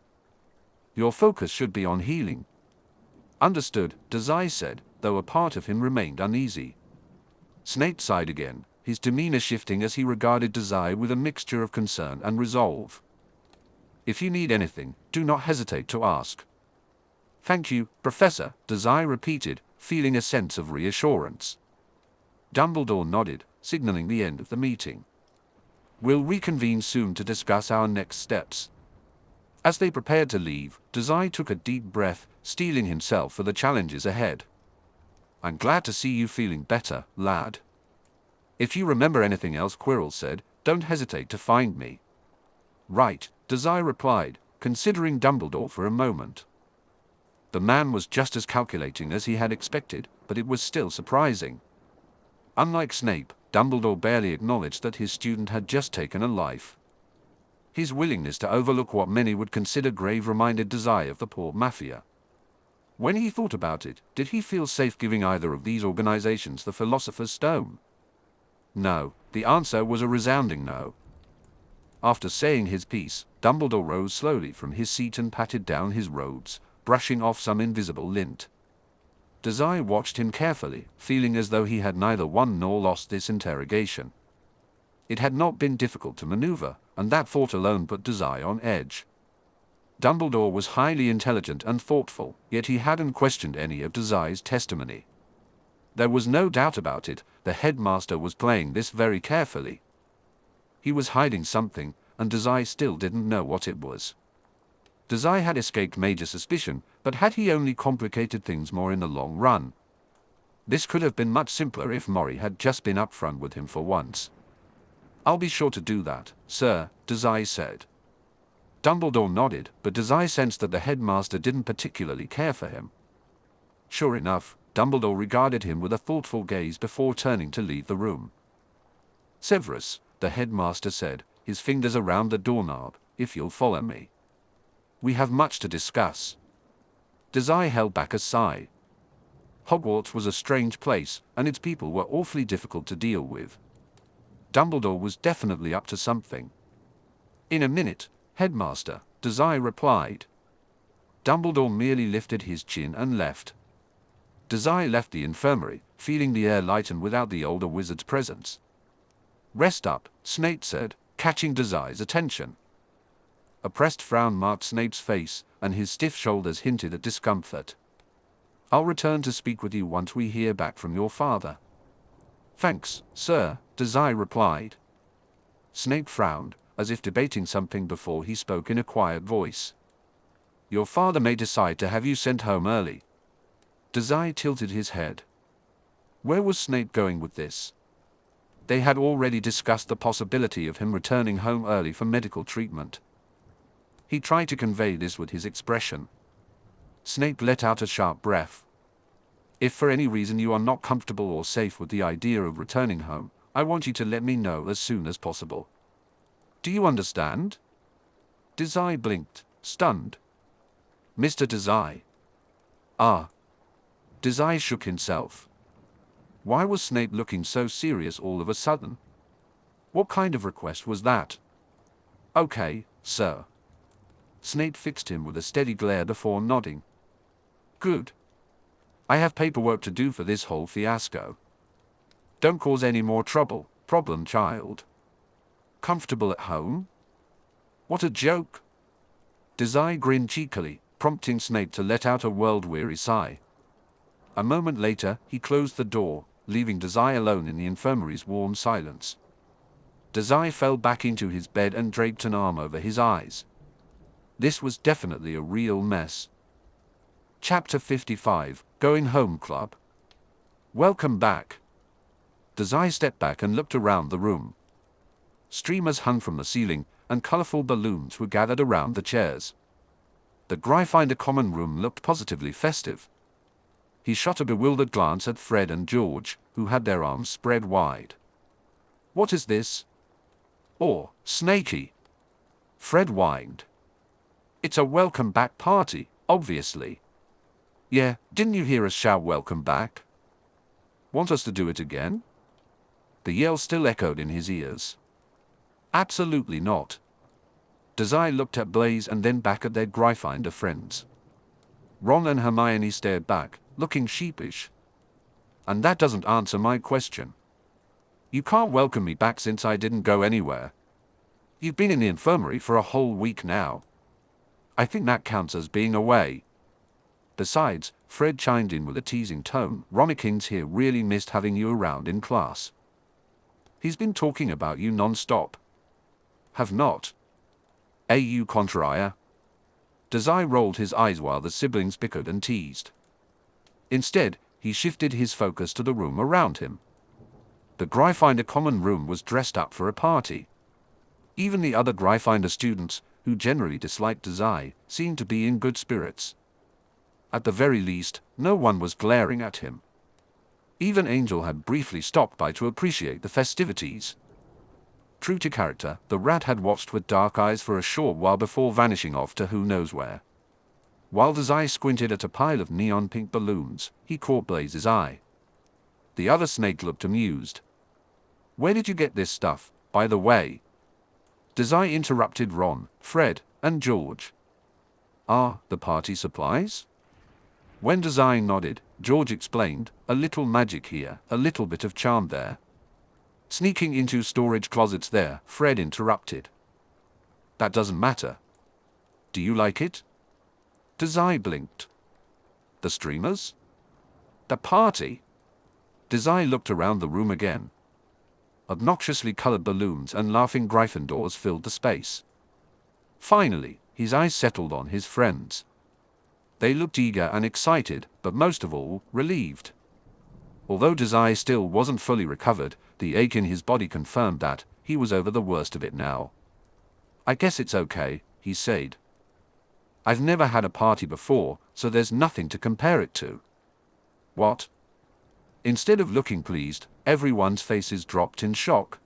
Your focus should be on healing. Understood, Dazai said, though a part of him remained uneasy. Snape sighed again, his demeanor shifting as he regarded Dazai with a mixture of concern and resolve. If you need anything, do not hesitate to ask. Thank you, Professor, Dazai repeated, feeling a sense of reassurance. Dumbledore nodded, signaling the end of the meeting. We'll reconvene soon to discuss our next steps. As they prepared to leave, Dazai took a deep breath, steeling himself for the challenges ahead. I'm glad to see you feeling better, lad. If you remember anything else, Quirrell said, don't hesitate to find me. Right, Dazai replied, considering Dumbledore for a moment. The man was just as calculating as he had expected, but it was still surprising. Unlike Snape, Dumbledore barely acknowledged that his student had just taken a life. His willingness to overlook what many would consider grave reminded Dazai of the poor mafia. When he thought about it, did he feel safe giving either of these organizations the Philosopher's Stone? No, the answer was a resounding no. After saying his piece, Dumbledore rose slowly from his seat and patted down his robes, brushing off some invisible lint. Dazai watched him carefully, feeling as though he had neither won nor lost this interrogation. It had not been difficult to maneuver, and that thought alone put Dazai on edge. Dumbledore was highly intelligent and thoughtful, yet he hadn't questioned any of Dazai's testimony. There was no doubt about it, the headmaster was playing this very carefully. He was hiding something, and Dazai still didn't know what it was. Dazai had escaped major suspicion, but had he only complicated things more in the long run? This could have been much simpler if Mori had just been upfront with him for once. I'll be sure to do that, sir, Dazai said. Dumbledore nodded, but Dazai sensed that the headmaster didn't particularly care for him. Sure enough, Dumbledore regarded him with a thoughtful gaze before turning to leave the room. Severus, the headmaster said, his fingers around the doorknob, if you'll follow me. We have much to discuss. Dazai held back a sigh. Hogwarts was a strange place, and its people were awfully difficult to deal with. Dumbledore was definitely up to something. In a minute, headmaster, Dazai replied. Dumbledore merely lifted his chin and left. Dazai left the infirmary, feeling the air lighten without the older wizard's presence. Rest up, Snape said, catching Dazai's attention. A pressed frown marked Snape's face, and his stiff shoulders hinted at discomfort. I'll return to speak with you once we hear back from your father. Thanks, sir, Dazai replied. Snape frowned, as if debating something before he spoke in a quiet voice. Your father may decide to have you sent home early. Dazai tilted his head. Where was Snape going with this? They had already discussed the possibility of him returning home early for medical treatment. He tried to convey this with his expression. Snape let out a sharp breath. If for any reason you are not comfortable or safe with the idea of returning home, I want you to let me know as soon as possible. Do you understand? Dazai blinked, stunned. Mr. Dazai. Ah. Dazai shook himself. Why was Snape looking so serious all of a sudden? What kind of request was that? Okay, sir. Snape fixed him with a steady glare before nodding. Good. I have paperwork to do for this whole fiasco. Don't cause any more trouble, problem child. Comfortable at home? What a joke. Dazai grinned cheekily, prompting Snape to let out a world-weary sigh. A moment later, he closed the door, leaving Dazai alone in the infirmary's warm silence. Dazai fell back into his bed and draped an arm over his eyes. This was definitely a real mess. Chapter 55, Going Home Club. Welcome back. Dazai stepped back and looked around the room. Streamers hung from the ceiling, and colorful balloons were gathered around the chairs. The Gryffindor common room looked positively festive. He shot a bewildered glance at Fred and George, who had their arms spread wide. What is this? Or, Snaky? Fred whined. It's a welcome back party, obviously. Yeah, didn't you hear us shout welcome back? Want us to do it again? The yell still echoed in his ears. Absolutely not. Dazai looked at Blaise and then back at their Gryffindor friends. Ron and Hermione stared back, looking sheepish. And that doesn't answer my question. You can't welcome me back since I didn't go anywhere. You've been in the infirmary for a whole week now. I think that counts as being away. Besides, Fred chimed in with a teasing tone, Ronnikins here really missed having you around in class. He's been talking about you non-stop. Have not. Au contraria. Dazai rolled his eyes while the siblings bickered and teased. Instead, he shifted his focus to the room around him. The Gryffindor common room was dressed up for a party. Even the other Gryffindor students, who generally disliked Dazai, seemed to be in good spirits. At the very least, no one was glaring at him. Even Angel had briefly stopped by to appreciate the festivities. True to character, the rat had watched with dark eyes for a short while before vanishing off to who knows where. While Dazai squinted at a pile of neon pink balloons, he caught Blaise's eye. The other snake looked amused. Where did you get this stuff, by the way? Dazai interrupted Ron, Fred, and George. Ah, the party supplies? When Dazai nodded, George explained, a little magic here, a little bit of charm there. Sneaking into storage closets there, Fred interrupted. That doesn't matter. Do you like it? Dazai blinked. The streamers? The party? Dazai looked around the room again. Obnoxiously colored balloons and laughing Gryffindors filled the space. Finally, his eyes settled on his friends. They looked eager and excited, but most of all, relieved. Although Dazai still wasn't fully recovered, the ache in his body confirmed that he was over the worst of it now. I guess it's okay, he said. I've never had a party before, so there's nothing to compare it to. What? Instead of looking pleased, everyone's faces dropped in shock.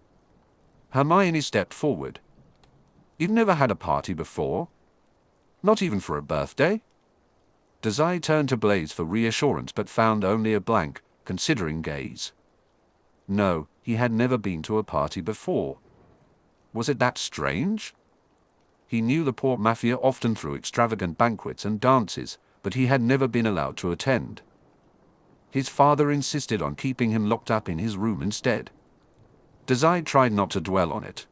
Hermione stepped forward. You've never had a party before? Not even for a birthday? Dazai turned to Blaise for reassurance but found only a blank, considering gaze. No, he had never been to a party before. Was it that strange? He knew the Port Mafia often threw extravagant banquets and dances, but he had never been allowed to attend. His father insisted on keeping him locked up in his room instead. Dazai tried not to dwell on it.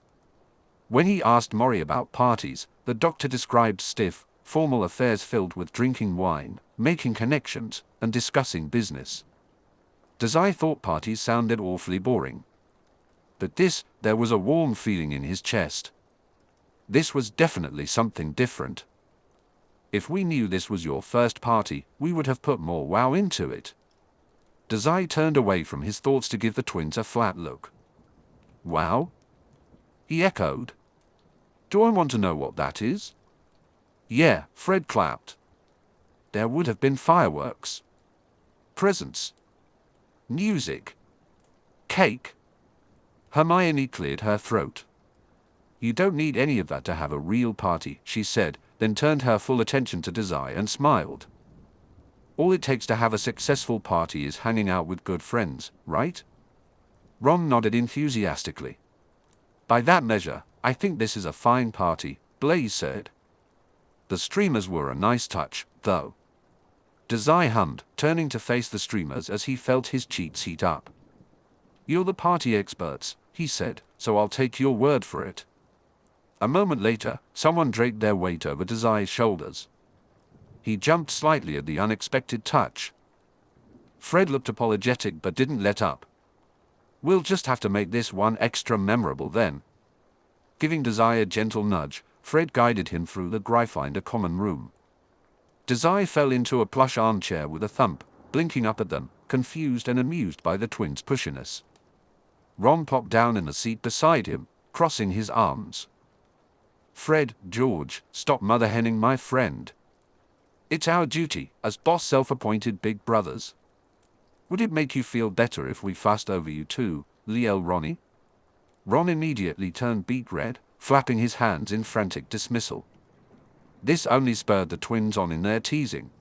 When he asked Mori about parties, the doctor described stiff, formal affairs filled with drinking wine, making connections, and discussing business. Dazai thought parties sounded awfully boring. But there was a warm feeling in his chest. This was definitely something different. If we knew this was your first party, we would have put more wow into it. Dazai turned away from his thoughts to give the twins a flat look. Wow? He echoed. Do I want to know what that is? Yeah, Fred clapped. There would have been fireworks. Presents. Music. Cake. Hermione cleared her throat. You don't need any of that to have a real party, she said, then turned her full attention to Dazai and smiled. All it takes to have a successful party is hanging out with good friends, right? Ron nodded enthusiastically. By that measure, I think this is a fine party, Blaise said. The streamers were a nice touch, though. Dazai hummed, turning to face the streamers as he felt his cheeks heat up. You're the party experts, he said, so I'll take your word for it. A moment later, someone draped their weight over Dazai's shoulders. He jumped slightly at the unexpected touch. Fred looked apologetic but didn't let up. We'll just have to make this one extra memorable then. Giving Dazai a gentle nudge, Fred guided him through the Gryffindor common room. Dazai fell into a plush armchair with a thump, blinking up at them, confused and amused by the twins' pushiness. Ron plopped down in the seat beside him, crossing his arms. Fred, George, stop mother-henning my friend. It's our duty, as boss self-appointed big brothers. Would it make you feel better if we fussed over you too, Liel Ronnie? Ron immediately turned beet red, flapping his hands in frantic dismissal. This only spurred the twins on in their teasing.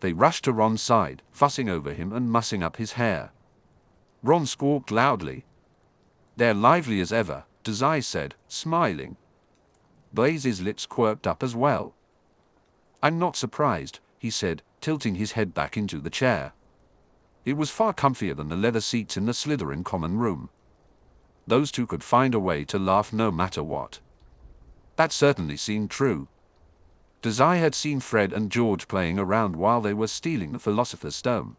They rushed to Ron's side, fussing over him and mussing up his hair. Ron squawked loudly. They're lively as ever, Dazai said, smiling. Blaise's lips quirked up as well. I'm not surprised, he said, tilting his head back into the chair. It was far comfier than the leather seats in the Slytherin common room. Those two could find a way to laugh no matter what. That certainly seemed true. Dazai had seen Fred and George playing around while they were stealing the Philosopher's Stone.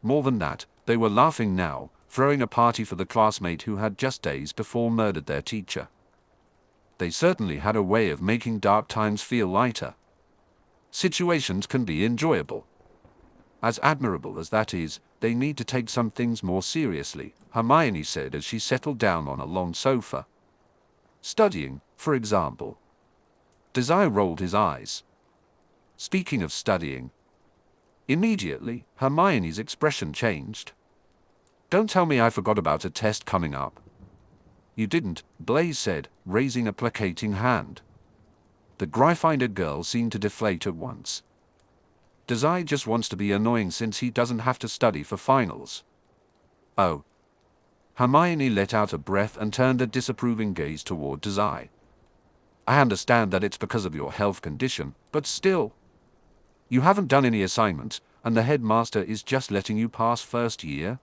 More than that, they were laughing now, throwing a party for the classmate who had just days before murdered their teacher. They certainly had a way of making dark times feel lighter. Situations can be enjoyable. As admirable as that is, they need to take some things more seriously, Hermione said as she settled down on a long sofa. Studying, for example. Dazai rolled his eyes. Speaking of studying. Immediately, Hermione's expression changed. Don't tell me I forgot about a test coming up. You didn't, Blaise said, raising a placating hand. The Gryffindor girl seemed to deflate at once. Dazai just wants to be annoying since he doesn't have to study for finals. Oh. Hermione let out a breath and turned a disapproving gaze toward Dazai. I understand that it's because of your health condition, but still. You haven't done any assignments, and the headmaster is just letting you pass first year?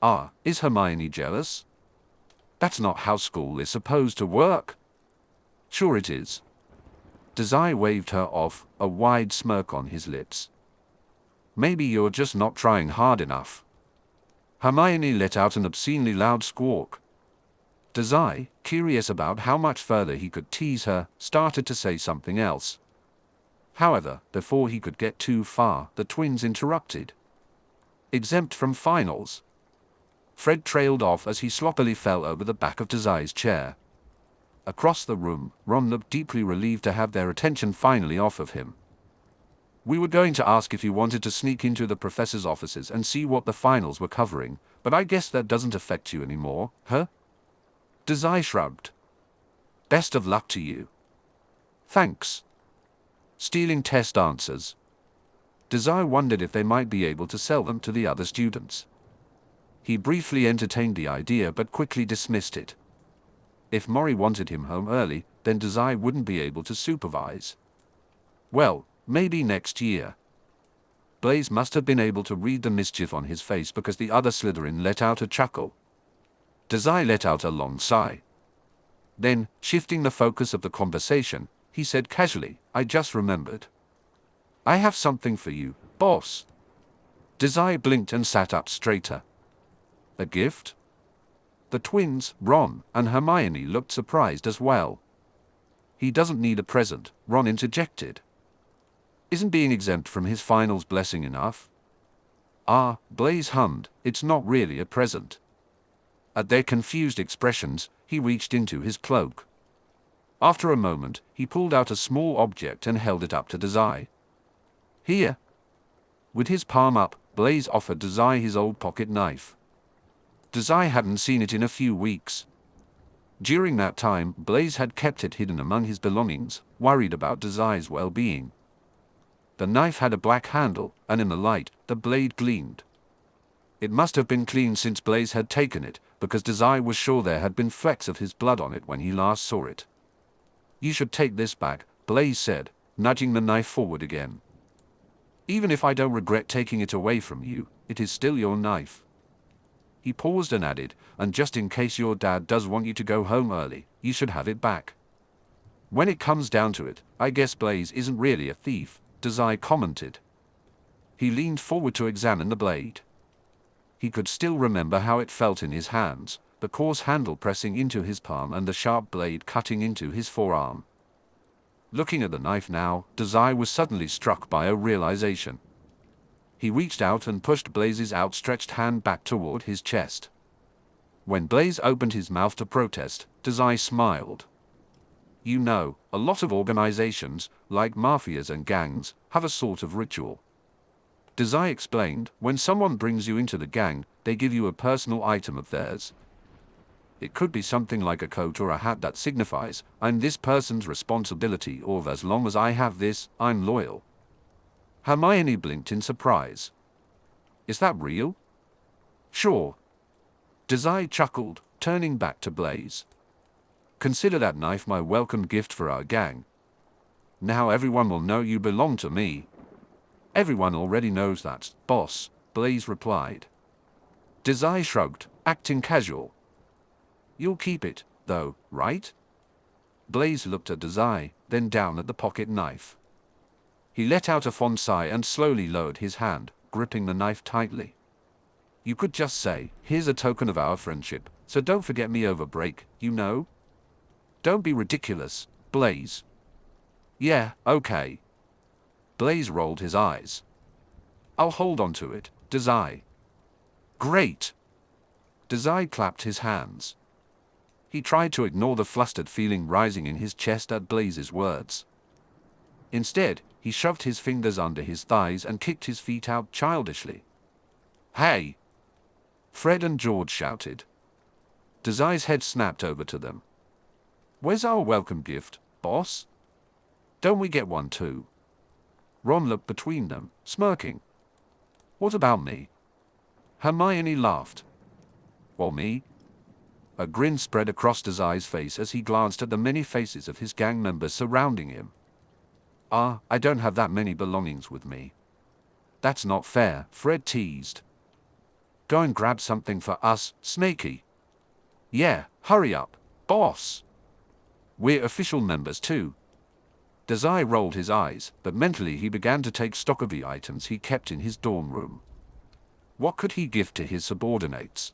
Ah, is Hermione jealous? That's not how school is supposed to work. Sure it is. Dazai waved her off, a wide smirk on his lips. Maybe you're just not trying hard enough. Hermione let out an obscenely loud squawk. Dazai, curious about how much further he could tease her, started to say something else. However, before he could get too far, the twins interrupted. Exempt from finals. Fred trailed off as he sloppily fell over the back of Dazai's chair. Across the room, Ron looked deeply relieved to have their attention finally off of him. We were going to ask if you wanted to sneak into the professor's offices and see what the finals were covering, but I guess that doesn't affect you anymore, huh? Dazai shrugged. Best of luck to you. Thanks. Stealing test answers. Dazai wondered if they might be able to sell them to the other students. He briefly entertained the idea but quickly dismissed it. If Mori wanted him home early, then Dazai wouldn't be able to supervise. Well, maybe next year. Blaise must have been able to read the mischief on his face because the other Slytherin let out a chuckle. Dazai let out a long sigh. Then, shifting the focus of the conversation, he said casually, I just remembered. I have something for you, boss. Dazai blinked and sat up straighter. A gift? The twins, Ron and Hermione, looked surprised as well. He doesn't need a present, Ron interjected. Isn't being exempt from his finals blessing enough? Ah, Blaise hummed, it's not really a present. At their confused expressions, he reached into his cloak. After a moment, he pulled out a small object and held it up to Dazai. Here. With his palm up, Blaise offered Dazai his old pocket knife. Dazai hadn't seen it in a few weeks. During that time, Blaise had kept it hidden among his belongings, worried about Dazai's well-being. The knife had a black handle, and in the light, the blade gleamed. It must have been clean since Blaise had taken it, because Dazai was sure there had been flecks of his blood on it when he last saw it. "You should take this back," Blaise said, nudging the knife forward again. "Even if I don't regret taking it away from you, it is still your knife." He paused and added, "And just in case your dad does want you to go home early, you should have it back." "When it comes down to it, I guess Blaise isn't really a thief," Dazai commented. He leaned forward to examine the blade. He could still remember how it felt in his hands, the coarse handle pressing into his palm and the sharp blade cutting into his forearm. Looking at the knife now, Dazai was suddenly struck by a realization. He reached out and pushed Blaise's outstretched hand back toward his chest. When Blaise opened his mouth to protest, Dazai smiled. "You know, a lot of organizations, like mafias and gangs, have a sort of ritual." Dazai explained, "When someone brings you into the gang, they give you a personal item of theirs. It could be something like a coat or a hat that signifies, 'I'm this person's responsibility,' or 'as long as I have this, I'm loyal.'" Hermione blinked in surprise. "Is that real?" "Sure." Dazai chuckled, turning back to Blaise. "Consider that knife my welcome gift for our gang. Now everyone will know you belong to me." "Everyone already knows that, boss," Blaise replied. Dazai shrugged, acting casual. "You'll keep it, though, right?" Blaise looked at Dazai, then down at the pocket knife. He let out a fond sigh and slowly lowered his hand, gripping the knife tightly. "You could just say, 'Here's a token of our friendship, so don't forget me over break, you know?'" "Don't be ridiculous, Blaise." "Yeah, okay." Blaise rolled his eyes. "I'll hold on to it, Dazai." "Great." Dazai clapped his hands. He tried to ignore the flustered feeling rising in his chest at Blaise's words. Instead, he shoved his fingers under his thighs and kicked his feet out childishly. "Hey!" Fred and George shouted. Dazai's head snapped over to them. "Where's our welcome gift, boss? Don't we get one too?" Ron looked between them, smirking. "What about me?" Hermione laughed. "Well, me?" A grin spread across Dazai's face as he glanced at the many faces of his gang members surrounding him. "I don't have that many belongings with me." "That's not fair," Fred teased. "Go and grab something for us, Snaky." "Yeah, hurry up, boss. We're official members too." Dazai rolled his eyes, but mentally he began to take stock of the items he kept in his dorm room. What could he give to his subordinates?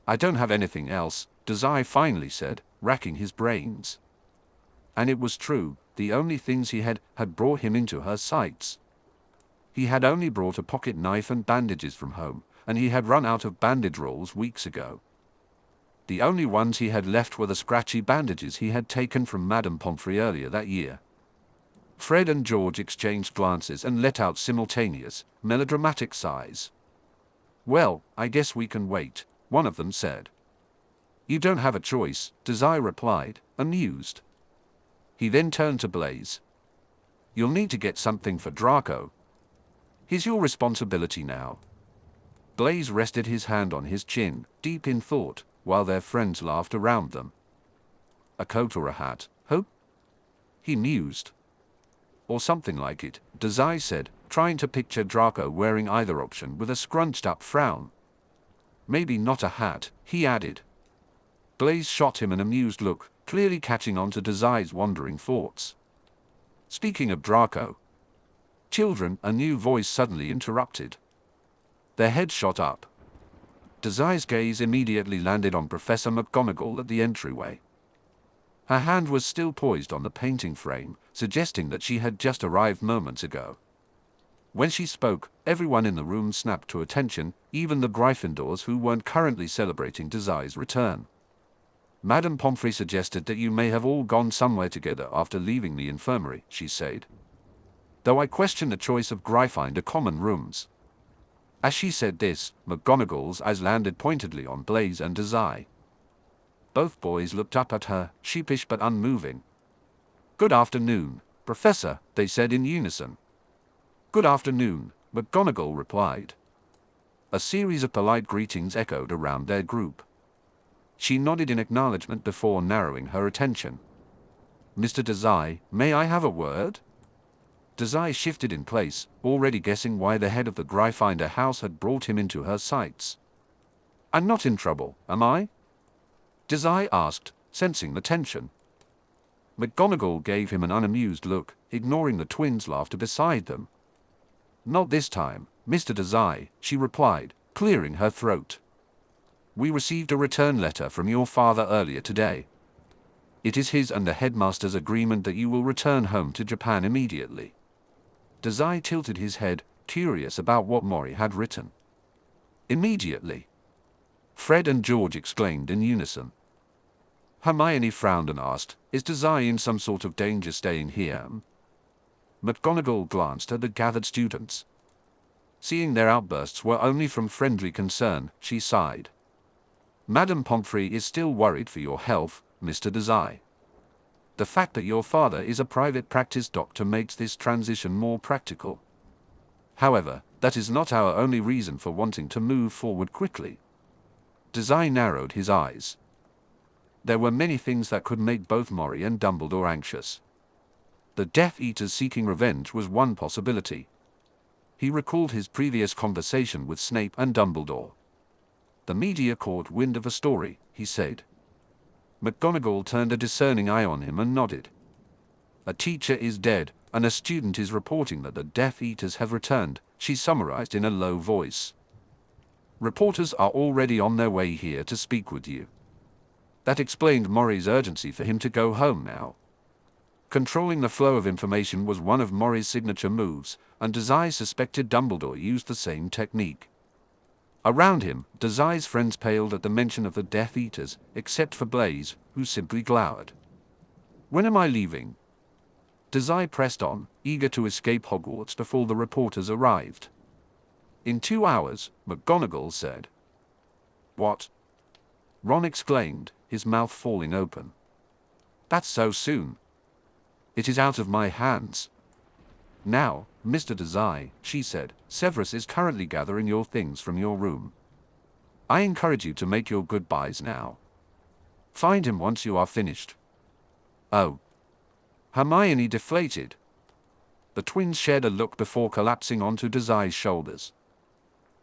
"I don't have anything else," Dazai finally said, racking his brains. And it was true, the only things he had brought him into her sights. He had only brought a pocket knife and bandages from home, and he had run out of bandage rolls weeks ago. The only ones he had left were the scratchy bandages he had taken from Madame Pomfrey earlier that year. Fred and George exchanged glances and let out simultaneous, melodramatic sighs. "Well, I guess we can wait," one of them said. "You don't have a choice," Dazai replied, amused. He then turned to Blaise. "You'll need to get something for Draco. He's your responsibility now." Blaise rested his hand on his chin, deep in thought, while their friends laughed around them. "A coat or a hat, Hope?" he mused. "Or something like it," Dazai said, trying to picture Draco wearing either option with a scrunched-up frown. "Maybe not a hat," he added. Blaise shot him an amused look, clearly catching on to Dazai's wandering thoughts. "Speaking of Draco." "Children," a new voice suddenly interrupted. Their heads shot up. Dazai's gaze immediately landed on Professor McGonagall at the entryway. Her hand was still poised on the painting frame, suggesting that she had just arrived moments ago. When she spoke, everyone in the room snapped to attention, even the Gryffindors who weren't currently celebrating Dazai's return. "Madame Pomfrey suggested that you may have all gone somewhere together after leaving the infirmary," she said. "Though I question the choice of Gryffindor common rooms." As she said this, McGonagall's eyes landed pointedly on Blaise and Dazai. Both boys looked up at her, sheepish but unmoving. "Good afternoon, Professor," they said in unison. "Good afternoon," McGonagall replied. A series of polite greetings echoed around their group. She nodded in acknowledgement before narrowing her attention. "Mr. Dazai, may I have a word?" Dazai shifted in place, already guessing why the head of the Gryffindor house had brought him into her sights. "I'm not in trouble, am I?" Dazai asked, sensing the tension. McGonagall gave him an unamused look, ignoring the twins' laughter beside them. "Not this time, Mr. Dazai," she replied, clearing her throat. "We received a return letter from your father earlier today. It is his and the headmaster's agreement that you will return home to Japan immediately." Dazai tilted his head, curious about what Mori had written. "Immediately?" Fred and George exclaimed in unison. Hermione frowned and asked, "Is Dazai in some sort of danger staying here?" McGonagall glanced at the gathered students. Seeing their outbursts were only from friendly concern, she sighed. "Madame Pomfrey is still worried for your health, Mr. Dazai. The fact that your father is a private practice doctor makes this transition more practical. However, that is not our only reason for wanting to move forward quickly." Dazai narrowed his eyes. There were many things that could make both Mori and Dumbledore anxious. The Death Eaters seeking revenge was one possibility. He recalled his previous conversation with Snape and Dumbledore. "The media caught wind of a story," he said. McGonagall turned a discerning eye on him and nodded. "A teacher is dead, and a student is reporting that the Death Eaters have returned," she summarized in a low voice. "Reporters are already on their way here to speak with you." That explained Mori's urgency for him to go home now. Controlling the flow of information was one of Mori's signature moves, and Dazai suspected Dumbledore used the same technique. Around him, Dazai's friends paled at the mention of the Death Eaters, except for Blaise, who simply glowered. "When am I leaving?" Dazai pressed on, eager to escape Hogwarts before the reporters arrived. "In 2 hours," McGonagall said. "What?" Ron exclaimed, his mouth falling open. "That's so soon." "It is out of my hands." "Now, Mr. Dazai," she said, "Severus is currently gathering your things from your room. I encourage you to make your goodbyes now. Find him once you are finished." "Oh." Hermione deflated. The twins shared a look before collapsing onto Dazai's shoulders.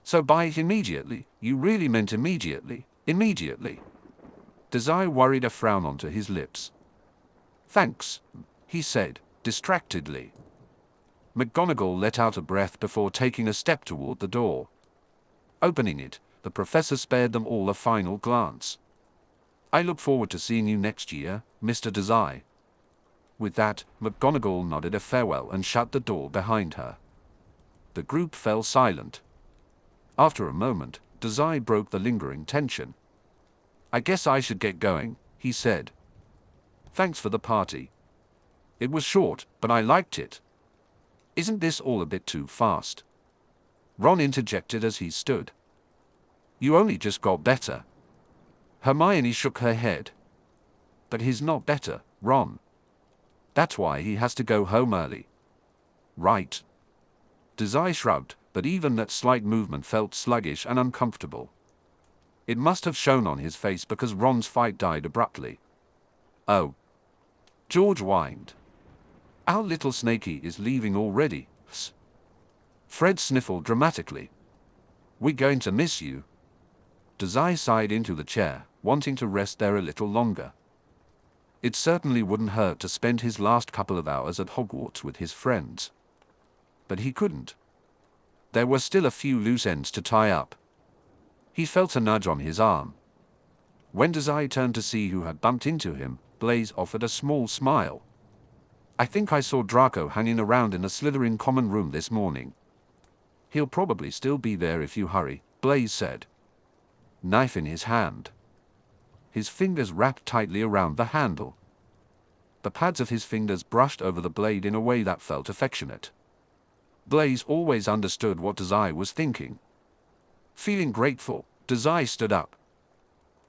"So by immediately, you really meant immediately, immediately?" Dazai worried a frown onto his lips. "Thanks," he said, distractedly. McGonagall let out a breath before taking a step toward the door. Opening it, the professor spared them all a final glance. "I look forward to seeing you next year, Mr. Dazai." With that, McGonagall nodded a farewell and shut the door behind her. The group fell silent. After a moment, Dazai broke the lingering tension. "I guess I should get going," he said. "Thanks for the party. It was short, but I liked it." "Isn't this all a bit too fast?" Ron interjected as he stood. "You only just got better." Hermione shook her head. "But he's not better, Ron. That's why he has to go home early." "Right." Dazai shrugged, but even that slight movement felt sluggish and uncomfortable. It must have shown on his face because Ron's fight died abruptly. "Oh." George whined. "Our little Snakey is leaving already." Fred sniffled dramatically. "We're going to miss you." Dazai sighed into the chair, wanting to rest there a little longer. It certainly wouldn't hurt to spend his last couple of hours at Hogwarts with his friends. But he couldn't. There were still a few loose ends to tie up. He felt a nudge on his arm. When Dazai turned to see who had bumped into him, Blaise offered a small smile. "I think I saw Draco hanging around in the Slytherin common room this morning." "He'll probably still be there if you hurry," Blaise said. Knife in his hand. His fingers wrapped tightly around the handle. The pads of his fingers brushed over the blade in a way that felt affectionate. Blaise always understood what Dazai was thinking. Feeling grateful, Dazai stood up.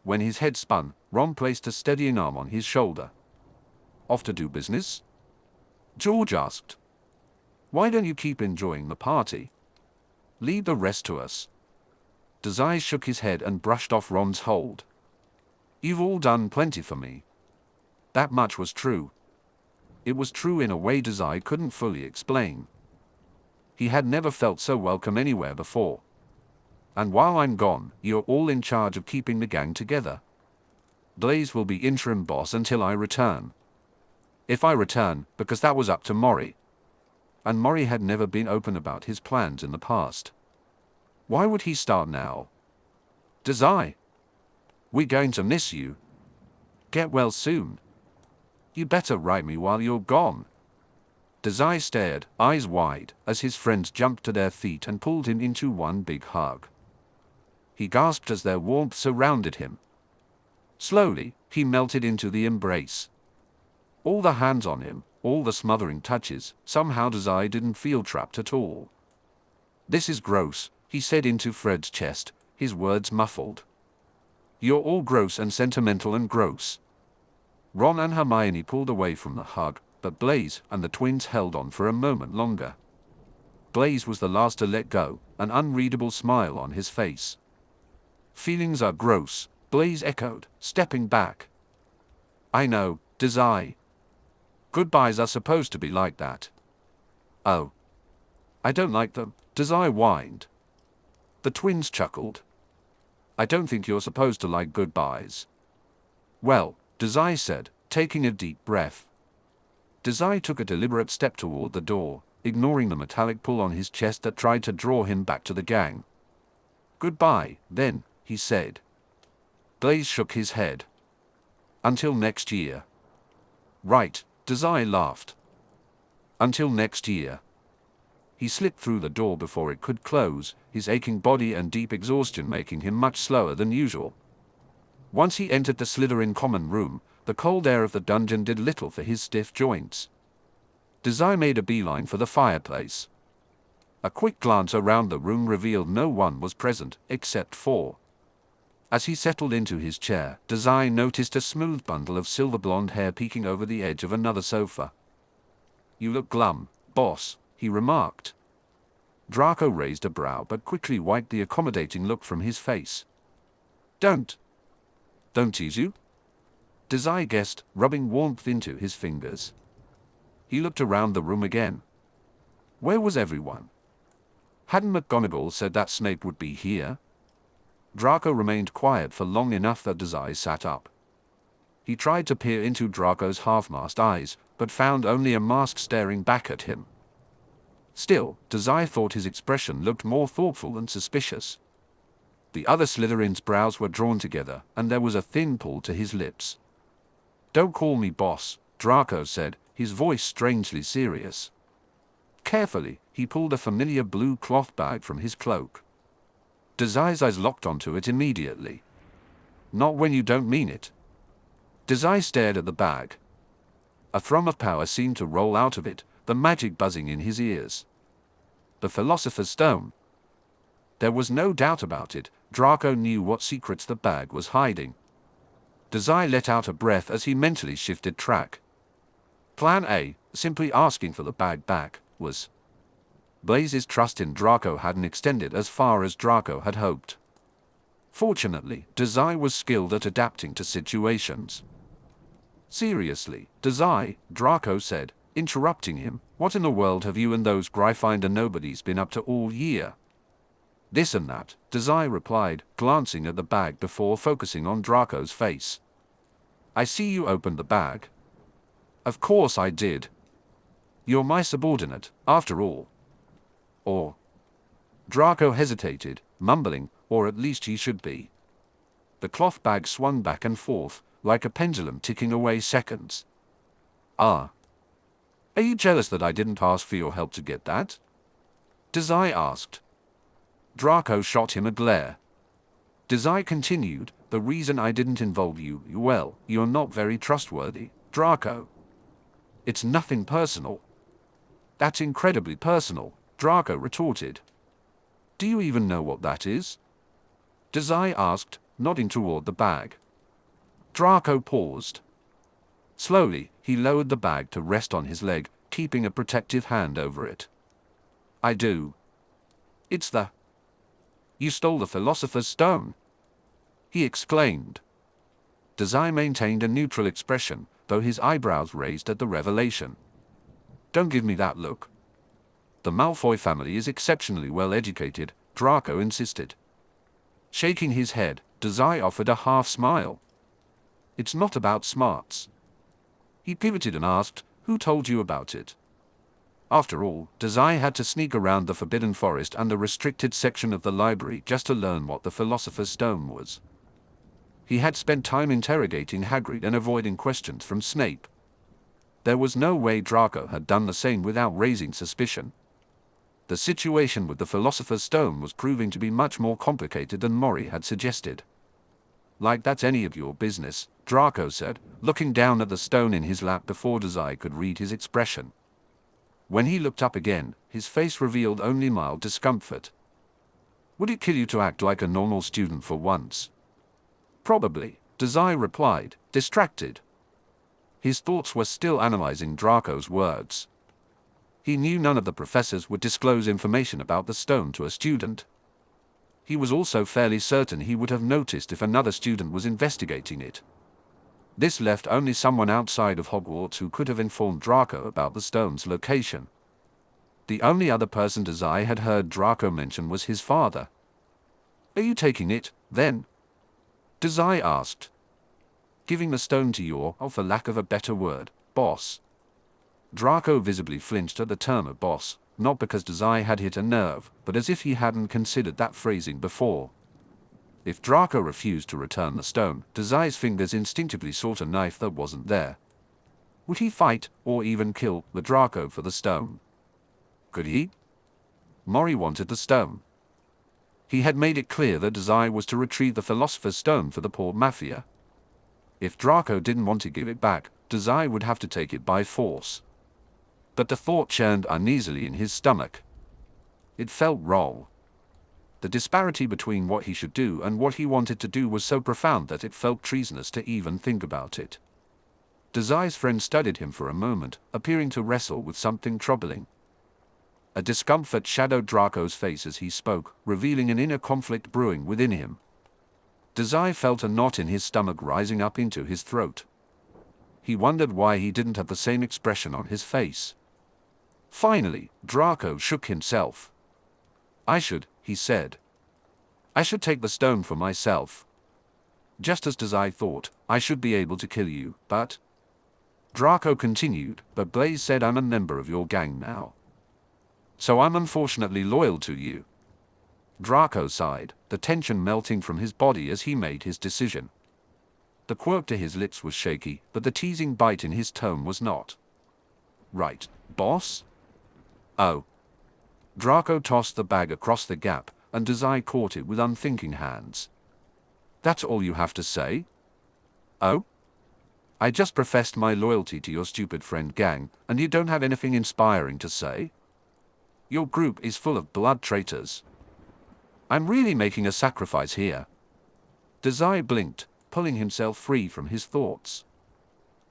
When his head spun, Ron placed a steadying arm on his shoulder. Off to do business? George asked. Why don't you keep enjoying the party? Leave the rest to us. Dazai shook his head and brushed off Ron's hold. You've all done plenty for me. That much was true. It was true in a way Dazai couldn't fully explain. He had never felt so welcome anywhere before. And while I'm gone, you're all in charge of keeping the gang together. Blaise will be interim boss until I return. If I return, because that was up to Mori. And Mori had never been open about his plans in the past. Why would he start now? Dazai, we're going to miss you. Get well soon. You better write me while you're gone. Dazai stared, eyes wide, as his friends jumped to their feet and pulled him into one big hug. He gasped as their warmth surrounded him. Slowly, he melted into the embrace. All the hands on him, all the smothering touches, somehow Dazai didn't feel trapped at all. This is gross, he said into Fred's chest, his words muffled. You're all gross and sentimental and gross. Ron and Hermione pulled away from the hug, but Blaise and the twins held on for a moment longer. Blaise was the last to let go, an unreadable smile on his face. Feelings are gross, Blaise echoed, stepping back. I know, Dazai. Goodbyes are supposed to be like that. Oh. I don't like them, Dazai whined. The twins chuckled. I don't think you're supposed to like goodbyes. Well, Dazai said, taking a deep breath. Dazai took a deliberate step toward the door, ignoring the metallic pull on his chest that tried to draw him back to the gang. Goodbye, then, he said. Blaise shook his head. Until next year. Right, Dazai laughed. Until next year. He slipped through the door before it could close, his aching body and deep exhaustion making him much slower than usual. Once he entered the Slytherin common room, the cold air of the dungeon did little for his stiff joints. Dazai made a beeline for the fireplace. A quick glance around the room revealed no one was present, except for. As he settled into his chair, Dazai noticed a smooth bundle of silver blonde hair peeking over the edge of another sofa. You look glum, boss, he remarked. Draco raised a brow but quickly wiped the accommodating look from his face. Don't tease you? Dazai guessed, rubbing warmth into his fingers. He looked around the room again. Where was everyone? Hadn't McGonagall said that Snape would be here? Draco remained quiet for long enough that Dazai sat up. He tried to peer into Draco's half-masked eyes, but found only a mask staring back at him. Still, Dazai thought his expression looked more thoughtful and suspicious. The other Slytherin's brows were drawn together, and there was a thin pull to his lips. Don't call me boss, Draco said, his voice strangely serious. Carefully, he pulled a familiar blue cloth bag from his cloak. Dazai's eyes locked onto it immediately. Not when you don't mean it. Dazai stared at the bag. A thrum of power seemed to roll out of it, the magic buzzing in his ears. The Philosopher's Stone. There was no doubt about it, Draco knew what secrets the bag was hiding. Dazai let out a breath as he mentally shifted track. Plan A, simply asking for the bag back, was. Blaise's trust in Draco hadn't extended as far as Draco had hoped. Fortunately, Dazai was skilled at adapting to situations. Seriously, Dazai, Draco said, interrupting him, what in the world have you and those Gryffindor nobodies been up to all year? This and that, Dazai replied, glancing at the bag before focusing on Draco's face. I see you opened the bag. Of course I did. You're my subordinate, after all. Or. Draco hesitated, mumbling, or at least he should be. The cloth bag swung back and forth, like a pendulum ticking away seconds. Ah. Are you jealous that I didn't ask for your help to get that? Dazai asked. Draco shot him a glare. Dazai continued, the reason I didn't involve you, well, you're not very trustworthy, Draco. It's nothing personal. That's incredibly personal, Draco retorted. Do you even know what that is? Dazai asked, nodding toward the bag. Draco paused. Slowly, he lowered the bag to rest on his leg, keeping a protective hand over it. I do. It's the... You stole the Philosopher's Stone, he exclaimed. Dazai maintained a neutral expression, though his eyebrows raised at the revelation. Don't give me that look. The Malfoy family is exceptionally well educated, Draco insisted. Shaking his head, Dazai offered a half smile. It's not about smarts. He pivoted and asked, who told you about it? After all, Dazai had to sneak around the Forbidden Forest and the restricted section of the library just to learn what the Philosopher's Stone was. He had spent time interrogating Hagrid and avoiding questions from Snape. There was no way Draco had done the same without raising suspicion. The situation with the Philosopher's Stone was proving to be much more complicated than Mori had suggested. Like that's any of your business, Draco said, looking down at the stone in his lap before Dazai could read his expression. When he looked up again, his face revealed only mild discomfort. Would it kill you to act like a normal student for once? Probably, Dazai replied, distracted. His thoughts were still analyzing Draco's words. He knew none of the professors would disclose information about the stone to a student. He was also fairly certain he would have noticed if another student was investigating it. This left only someone outside of Hogwarts who could have informed Draco about the stone's location. The only other person Dazai had heard Draco mention was his father. Are you taking it, then? Dazai asked. Giving the stone to your, for lack of a better word, boss. Draco visibly flinched at the term of boss, not because Dazai had hit a nerve, but as if he hadn't considered that phrasing before. If Draco refused to return the stone, Dazai's fingers instinctively sought a knife that wasn't there. Would he fight, or even kill, the Draco for the stone? Could he? Mori wanted the stone. He had made it clear that Dazai was to retrieve the Philosopher's Stone for the poor Mafia. If Draco didn't want to give it back, Dazai would have to take it by force. But the thought churned uneasily in his stomach. It felt wrong. The disparity between what he should do and what he wanted to do was so profound that it felt treasonous to even think about it. Dazai's friend studied him for a moment, appearing to wrestle with something troubling. A discomfort shadowed Draco's face as he spoke, revealing an inner conflict brewing within him. Dazai felt a knot in his stomach rising up into his throat. He wondered why he didn't have the same expression on his face. Finally, Draco shook himself. I should, he said. I should take the stone for myself. Just as Dazai thought, I should be able to kill you, but... Draco continued, but Blaise said I'm a member of your gang now. So I'm unfortunately loyal to you. Draco sighed, the tension melting from his body as he made his decision. The quirk to his lips was shaky, but the teasing bite in his tone was not. Right, boss? Oh. Draco tossed the bag across the gap, and Dazai caught it with unthinking hands. That's all you have to say? Oh? I just professed my loyalty to your stupid friend gang, and you don't have anything inspiring to say? Your group is full of blood traitors. I'm really making a sacrifice here. Dazai blinked, pulling himself free from his thoughts.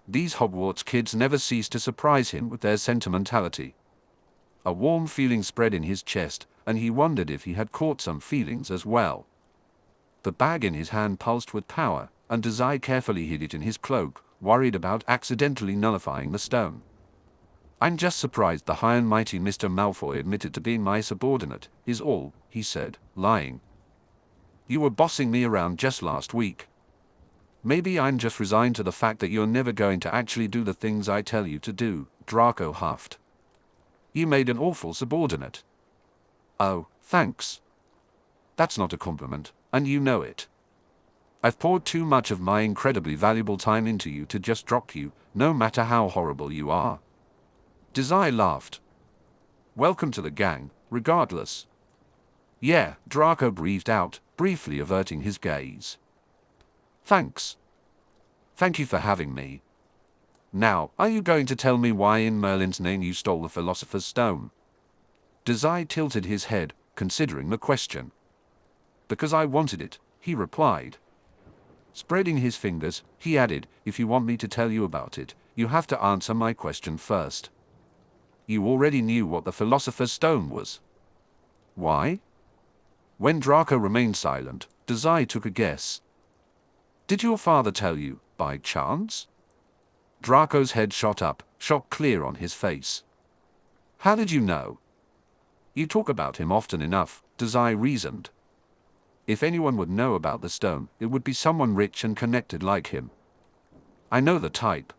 These Hogwarts kids never ceased to surprise him with their sentimentality. A warm feeling spread in his chest, and he wondered if he had caught some feelings as well. The bag in his hand pulsed with power, and Dazai carefully hid it in his cloak, worried about accidentally nullifying the stone. I'm just surprised the high and mighty Mr. Malfoy admitted to being my subordinate, is all, he said, lying. You were bossing me around just last week. Maybe I'm just resigned to the fact that you're never going to actually do the things I tell you to do, Draco huffed. You made an awful subordinate. Oh, thanks. That's not a compliment, and you know it. I've poured too much of my incredibly valuable time into you to just drop you, no matter how horrible you are. Dazai laughed. Welcome to the gang, regardless. Yeah, Draco breathed out, briefly averting his gaze. Thanks. Thank you for having me. Now, are you going to tell me why in Merlin's name you stole the Philosopher's Stone? Dazai tilted his head, considering the question. Because I wanted it, he replied. Spreading his fingers, he added, "If you want me to tell you about it, you have to answer my question first. You already knew what the Philosopher's Stone was." "Why?" When Draco remained silent, Dazai took a guess. "Did your father tell you, by chance?" Draco's head shot up, shock clear on his face. "How did you know?" "You talk about him often enough," Dazai reasoned. "If anyone would know about the stone, it would be someone rich and connected like him. I know the type."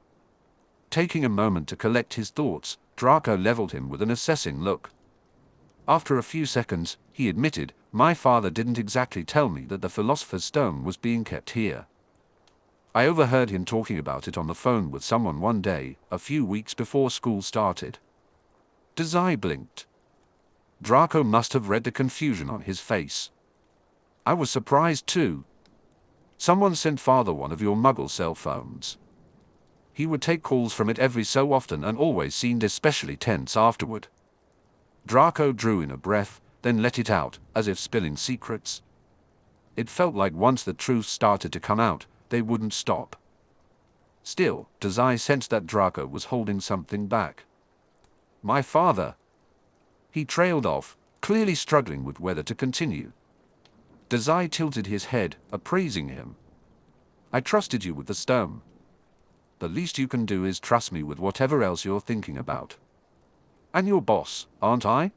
Taking a moment to collect his thoughts, Draco leveled him with an assessing look. After a few seconds, he admitted, "My father didn't exactly tell me that the Philosopher's Stone was being kept here. I overheard him talking about it on the phone with someone one day, a few weeks before school started." Dazai blinked. Draco must have read the confusion on his face. "I was surprised too. Someone sent father one of your Muggle cell phones. He would take calls from it every so often and always seemed especially tense afterward." Draco drew in a breath, then let it out, as if spilling secrets. It felt like once the truth started to come out, they wouldn't stop. Still, Dazai sensed that Draco was holding something back. "My father." He trailed off, clearly struggling with whether to continue. Dazai tilted his head, appraising him. "I trusted you with the stone. The least you can do is trust me with whatever else you're thinking about. And your boss, aren't I?"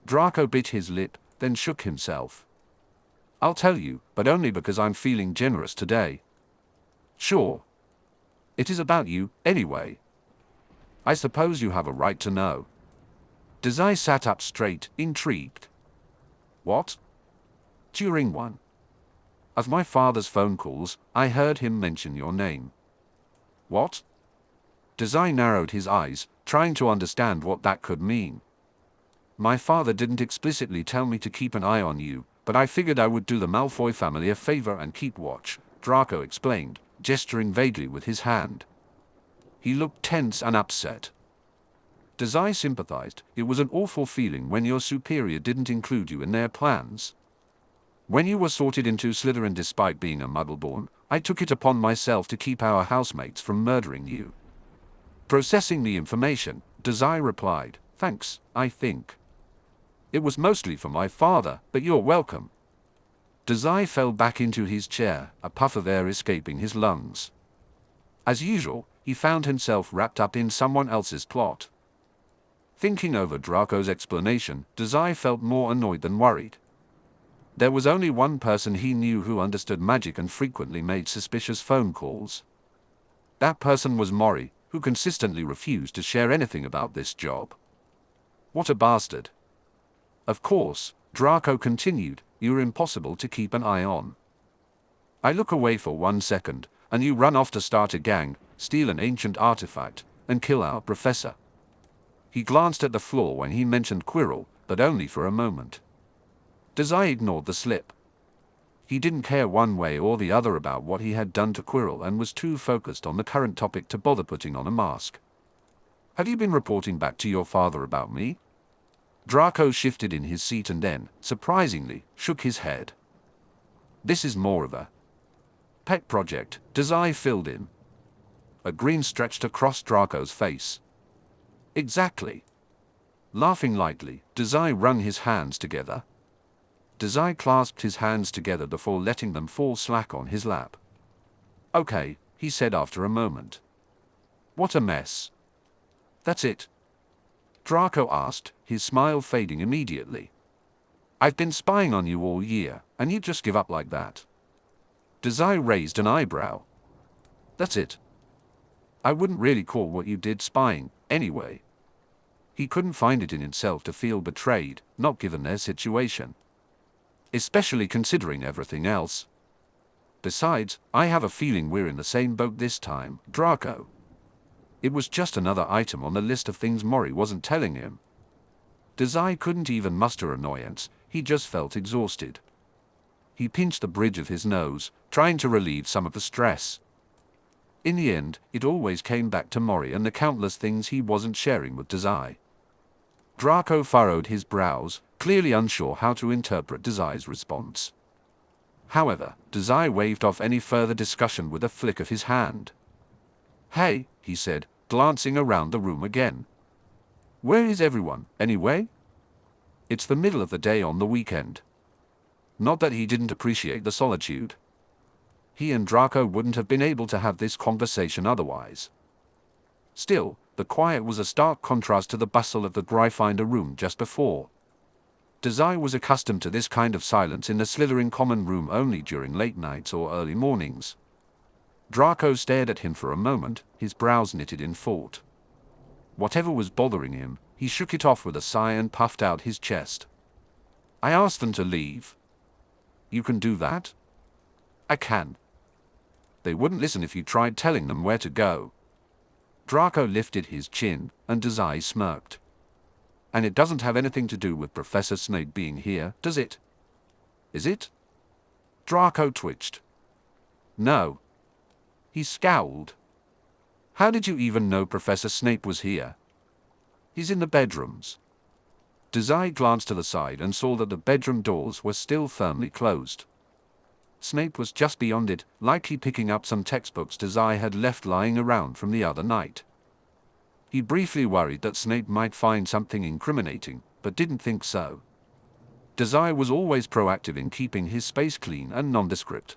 Draco bit his lip, then shook himself. "I'll tell you, but only because I'm feeling generous today." "Sure. It is about you, anyway. I suppose you have a right to know." Dazai sat up straight, intrigued. "What?" "During one of my father's phone calls, I heard him mention your name." "What?" Dazai narrowed his eyes, trying to understand what that could mean. "My father didn't explicitly tell me to keep an eye on you, but I figured I would do the Malfoy family a favor and keep watch," Draco explained, gesturing vaguely with his hand. He looked tense and upset. Dazai sympathized. It was an awful feeling when your superior didn't include you in their plans. "When you were sorted into Slytherin despite being a Muggleborn, I took it upon myself to keep our housemates from murdering you." Processing the information, Dazai replied, "Thanks, I think. It was mostly for my father, but you're welcome." Dazai fell back into his chair, a puff of air escaping his lungs. As usual, he found himself wrapped up in someone else's plot. Thinking over Draco's explanation, Dazai felt more annoyed than worried. There was only one person he knew who understood magic and frequently made suspicious phone calls. That person was Mori, who consistently refused to share anything about this job. What a bastard. "Of course," Draco continued, "you're impossible to keep an eye on. I look away for 1 second, and you run off to start a gang, steal an ancient artifact, and kill our professor." He glanced at the floor when he mentioned Quirrell, but only for a moment. Dazai ignored the slip. He didn't care one way or the other about what he had done to Quirrell and was too focused on the current topic to bother putting on a mask. "Have you been reporting back to your father about me?" Draco shifted in his seat and then, surprisingly, shook his head. "This is more of a pet project," Dazai filled in. A grin stretched across Draco's face. "Exactly." Laughing lightly, Dazai wrung his hands together. Dazai clasped his hands together before letting them fall slack on his lap. "Okay," he said after a moment. "What a mess." "That's it?" Draco asked, his smile fading immediately. "I've been spying on you all year, and you just give up like that?" Dazai raised an eyebrow. "That's it. I wouldn't really call what you did spying, anyway." He couldn't find it in himself to feel betrayed, not given their situation. Especially considering everything else. "Besides, I have a feeling we're in the same boat this time, Draco. It was just another item on the list of things Mori wasn't telling him." Dazai couldn't even muster annoyance, he just felt exhausted. He pinched the bridge of his nose, trying to relieve some of the stress. In the end, it always came back to Mori and the countless things he wasn't sharing with Dazai. Draco furrowed his brows, clearly unsure how to interpret Dazai's response. However, Dazai waved off any further discussion with a flick of his hand. "Hey," he said, glancing around the room again. "Where is everyone, anyway?" It's the middle of the day on the weekend. Not that he didn't appreciate the solitude. He and Draco wouldn't have been able to have this conversation otherwise. Still, the quiet was a stark contrast to the bustle of the Gryffindor room just before. Dazai was accustomed to this kind of silence in the Slytherin common room only during late nights or early mornings. Draco stared at him for a moment, his brows knitted in thought. Whatever was bothering him, he shook it off with a sigh and puffed out his chest. "I asked them to leave." "You can do that?" "I can." "They wouldn't listen if you tried telling them where to go." Draco lifted his chin, and Dazai smirked. "And it doesn't have anything to do with Professor Snape being here, does it?" "Is it?" Draco twitched. "No." He scowled. "How did you even know Professor Snape was here?" "He's in the bedrooms." Dazai glanced to the side and saw that the bedroom doors were still firmly closed. Snape was just beyond it, likely picking up some textbooks Dazai had left lying around from the other night. He briefly worried that Snape might find something incriminating, but didn't think so. Dazai was always proactive in keeping his space clean and nondescript.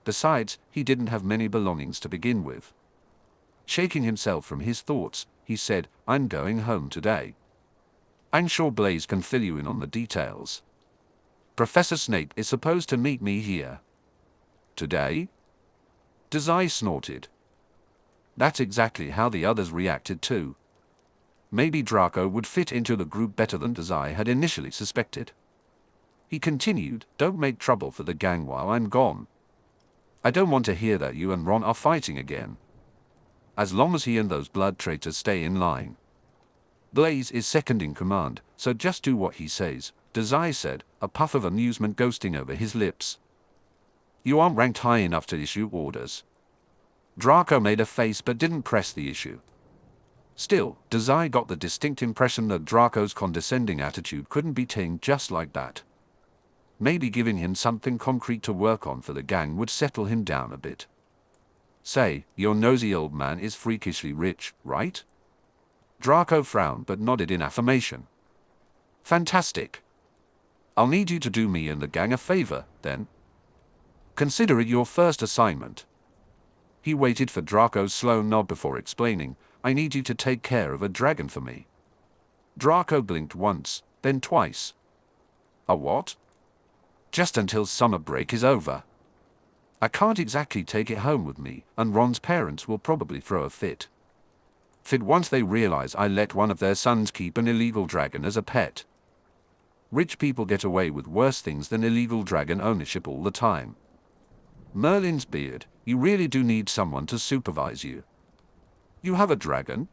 Besides, he didn't have many belongings to begin with. Shaking himself from his thoughts, he said, "I'm going home today. I'm sure Blaise can fill you in on the details. Professor Snape is supposed to meet me here." "Today?" Dazai snorted. That's exactly how the others reacted too. Maybe Draco would fit into the group better than Dazai had initially suspected. He continued, "Don't make trouble for the gang while I'm gone. I don't want to hear that you and Ron are fighting again. As long as he and those blood traitors stay in line. Blaise is second in command, so just do what he says," Dazai said, a puff of amusement ghosting over his lips. "You aren't ranked high enough to issue orders." Draco made a face but didn't press the issue. Still, Dazai got the distinct impression that Draco's condescending attitude couldn't be tamed just like that. Maybe giving him something concrete to work on for the gang would settle him down a bit. "Say, your nosy old man is freakishly rich, right?" Draco frowned but nodded in affirmation. "Fantastic. I'll need you to do me and the gang a favor, then. Consider it your first assignment." He waited for Draco's slow nod before explaining, "I need you to take care of a dragon for me." Draco blinked once, then twice. "A what?" "Just until summer break is over. I can't exactly take it home with me, and Ron's parents will probably throw a fit once they realize I let one of their sons keep an illegal dragon as a pet. Rich people get away with worse things than illegal dragon ownership all the time. Merlin's beard, you really do need someone to supervise you." "You have a dragon?"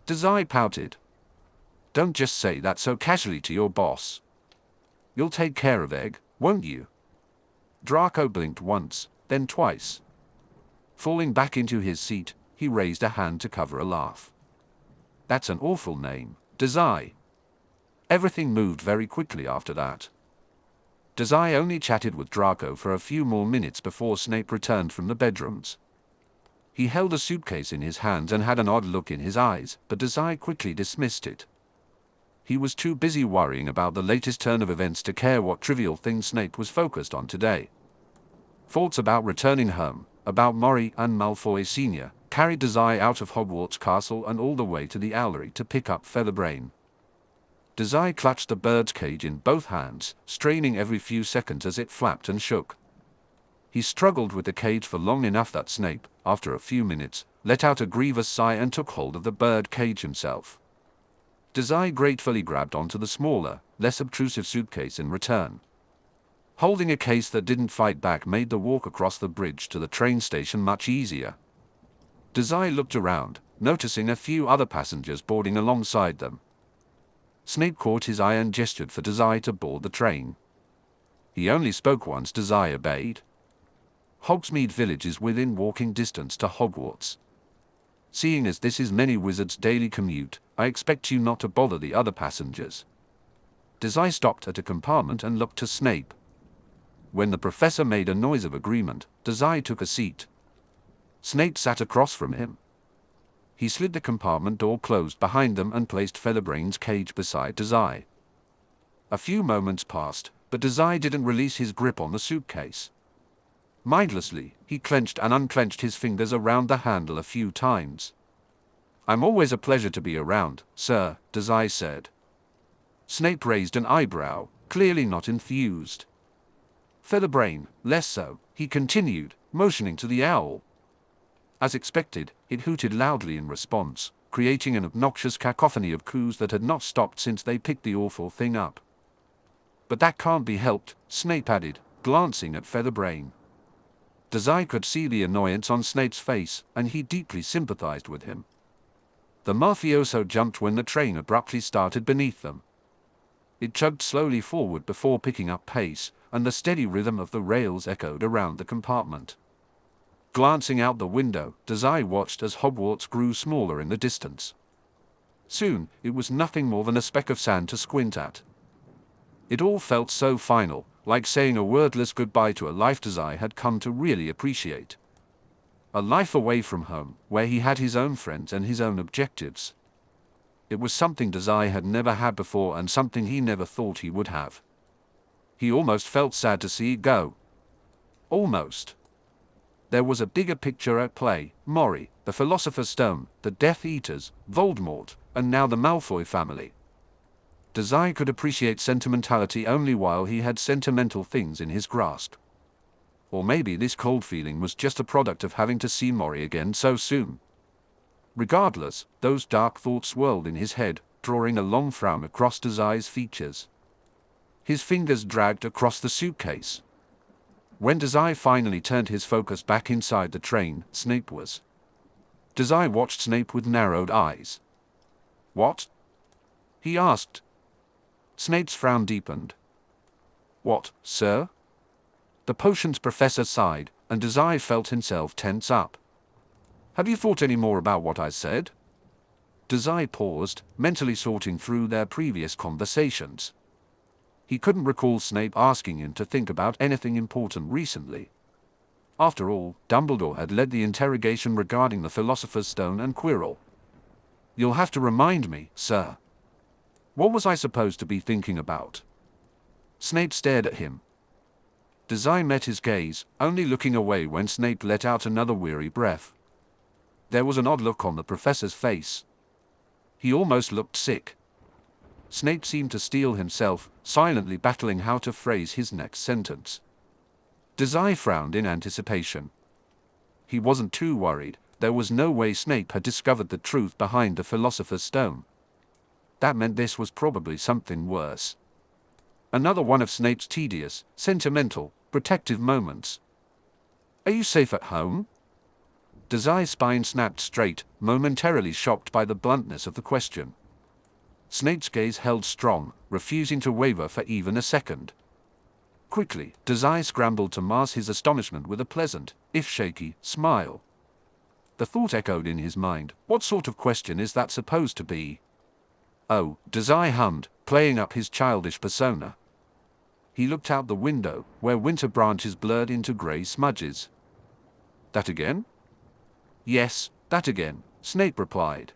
Dazai pouted. "Don't just say that so casually to your boss. You'll take care of Egg, won't you?" Draco blinked once, then twice. Falling back into his seat, he raised a hand to cover a laugh. "That's an awful name, Dazai." Everything moved very quickly after that. Dazai only chatted with Draco for a few more minutes before Snape returned from the bedrooms. He held a suitcase in his hands and had an odd look in his eyes, but Dazai quickly dismissed it. He was too busy worrying about the latest turn of events to care what trivial thing Snape was focused on today. Thoughts about returning home, about Mori and Malfoy Sr., carried Dazai out of Hogwarts Castle and all the way to the Owlery to pick up Featherbrain. Dazai clutched the bird's cage in both hands, straining every few seconds as it flapped and shook. He struggled with the cage for long enough that Snape, after a few minutes, let out a grievous sigh and took hold of the bird cage himself. Dazai gratefully grabbed onto the smaller, less obtrusive suitcase in return. Holding a case that didn't fight back made the walk across the bridge to the train station much easier. Dazai looked around, noticing a few other passengers boarding alongside them. Snape caught his eye and gestured for Dazai to board the train. He only spoke once. Dazai obeyed. Hogsmeade Village is within walking distance to Hogwarts. Seeing as this is many wizards' daily commute, I expect you not to bother the other passengers. Dazai stopped at a compartment and looked to Snape. When the professor made a noise of agreement, Dazai took a seat. Snape sat across from him. He slid the compartment door closed behind them and placed Featherbrain's cage beside Dazai. A few moments passed, but Dazai didn't release his grip on the suitcase. Mindlessly, he clenched and unclenched his fingers around the handle a few times. "I'm always a pleasure to be around, sir," Dazai said. Snape raised an eyebrow, clearly not enthused. "Featherbrain, less so," he continued, motioning to the owl. As expected, it hooted loudly in response, creating an obnoxious cacophony of coos that had not stopped since they picked the awful thing up. "But that can't be helped," Snape added, glancing at Featherbrain. Dazai could see the annoyance on Snape's face, and he deeply sympathized with him. The mafioso jumped when the train abruptly started beneath them. It chugged slowly forward before picking up pace, and the steady rhythm of the rails echoed around the compartment. Glancing out the window, Dazai watched as Hogwarts grew smaller in the distance. Soon, it was nothing more than a speck of sand to squint at. It all felt so final, like saying a wordless goodbye to a life Dazai had come to really appreciate. A life away from home, where he had his own friends and his own objectives. It was something Dazai had never had before and something he never thought he would have. He almost felt sad to see it go. Almost. There was a bigger picture at play: Mori, the Philosopher's Stone, the Death Eaters, Voldemort, and now the Malfoy family. Dazai could appreciate sentimentality only while he had sentimental things in his grasp. Or maybe this cold feeling was just a product of having to see Mori again so soon. Regardless, those dark thoughts swirled in his head, drawing a long frown across Dazai's features. His fingers dragged across the suitcase. When Dazai finally turned his focus back inside the train, Snape was. Dazai watched Snape with narrowed eyes. "What?" he asked. Snape's frown deepened. "What, sir?" The potions professor sighed, and Dazai felt himself tense up. "Have you thought any more about what I said?" Dazai paused, mentally sorting through their previous conversations. He couldn't recall Snape asking him to think about anything important recently. After all, Dumbledore had led the interrogation regarding the Philosopher's Stone and Quirrell. "You'll have to remind me, sir. What was I supposed to be thinking about?" Snape stared at him. Dazai met his gaze, only looking away when Snape let out another weary breath. There was an odd look on the professor's face. He almost looked sick. Snape seemed to steel himself, silently battling how to phrase his next sentence. Dazai frowned in anticipation. He wasn't too worried. There was no way Snape had discovered the truth behind the Philosopher's Stone. That meant this was probably something worse. Another one of Snape's tedious, sentimental, protective moments. "Are you safe at home?" Dazai's spine snapped straight, momentarily shocked by the bluntness of the question. Snape's gaze held strong, refusing to waver for even a second. Quickly, Dazai scrambled to mask his astonishment with a pleasant, if shaky, smile. The thought echoed in his mind: what sort of question is that supposed to be? "Oh," Dazai hummed, playing up his childish persona. He looked out the window, where winter branches blurred into grey smudges. "That again?" "Yes, that again," Snape replied.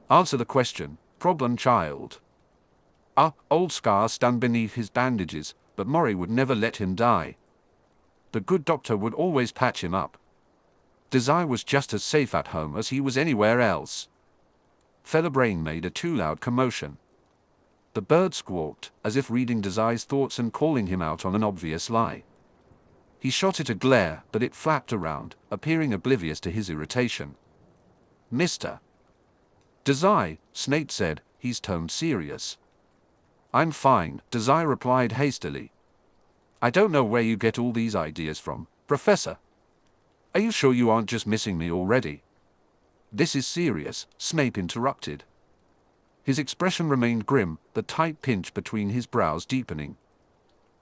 "Answer the question, problem child." Old Scar stunned beneath his bandages, but Mori would never let him die. The good doctor would always patch him up. Dazai was just as safe at home as he was anywhere else. Featherbrain made a too loud commotion. The bird squawked, as if reading Dazai's thoughts and calling him out on an obvious lie. He shot it a glare, but it flapped around, appearing oblivious to his irritation. "Mr. Dazai," Snape said, his tone serious. "I'm fine," Dazai replied hastily. "I don't know where you get all these ideas from, Professor. Are you sure you aren't just missing me already?" "This is serious," Snape interrupted. His expression remained grim, the tight pinch between his brows deepening.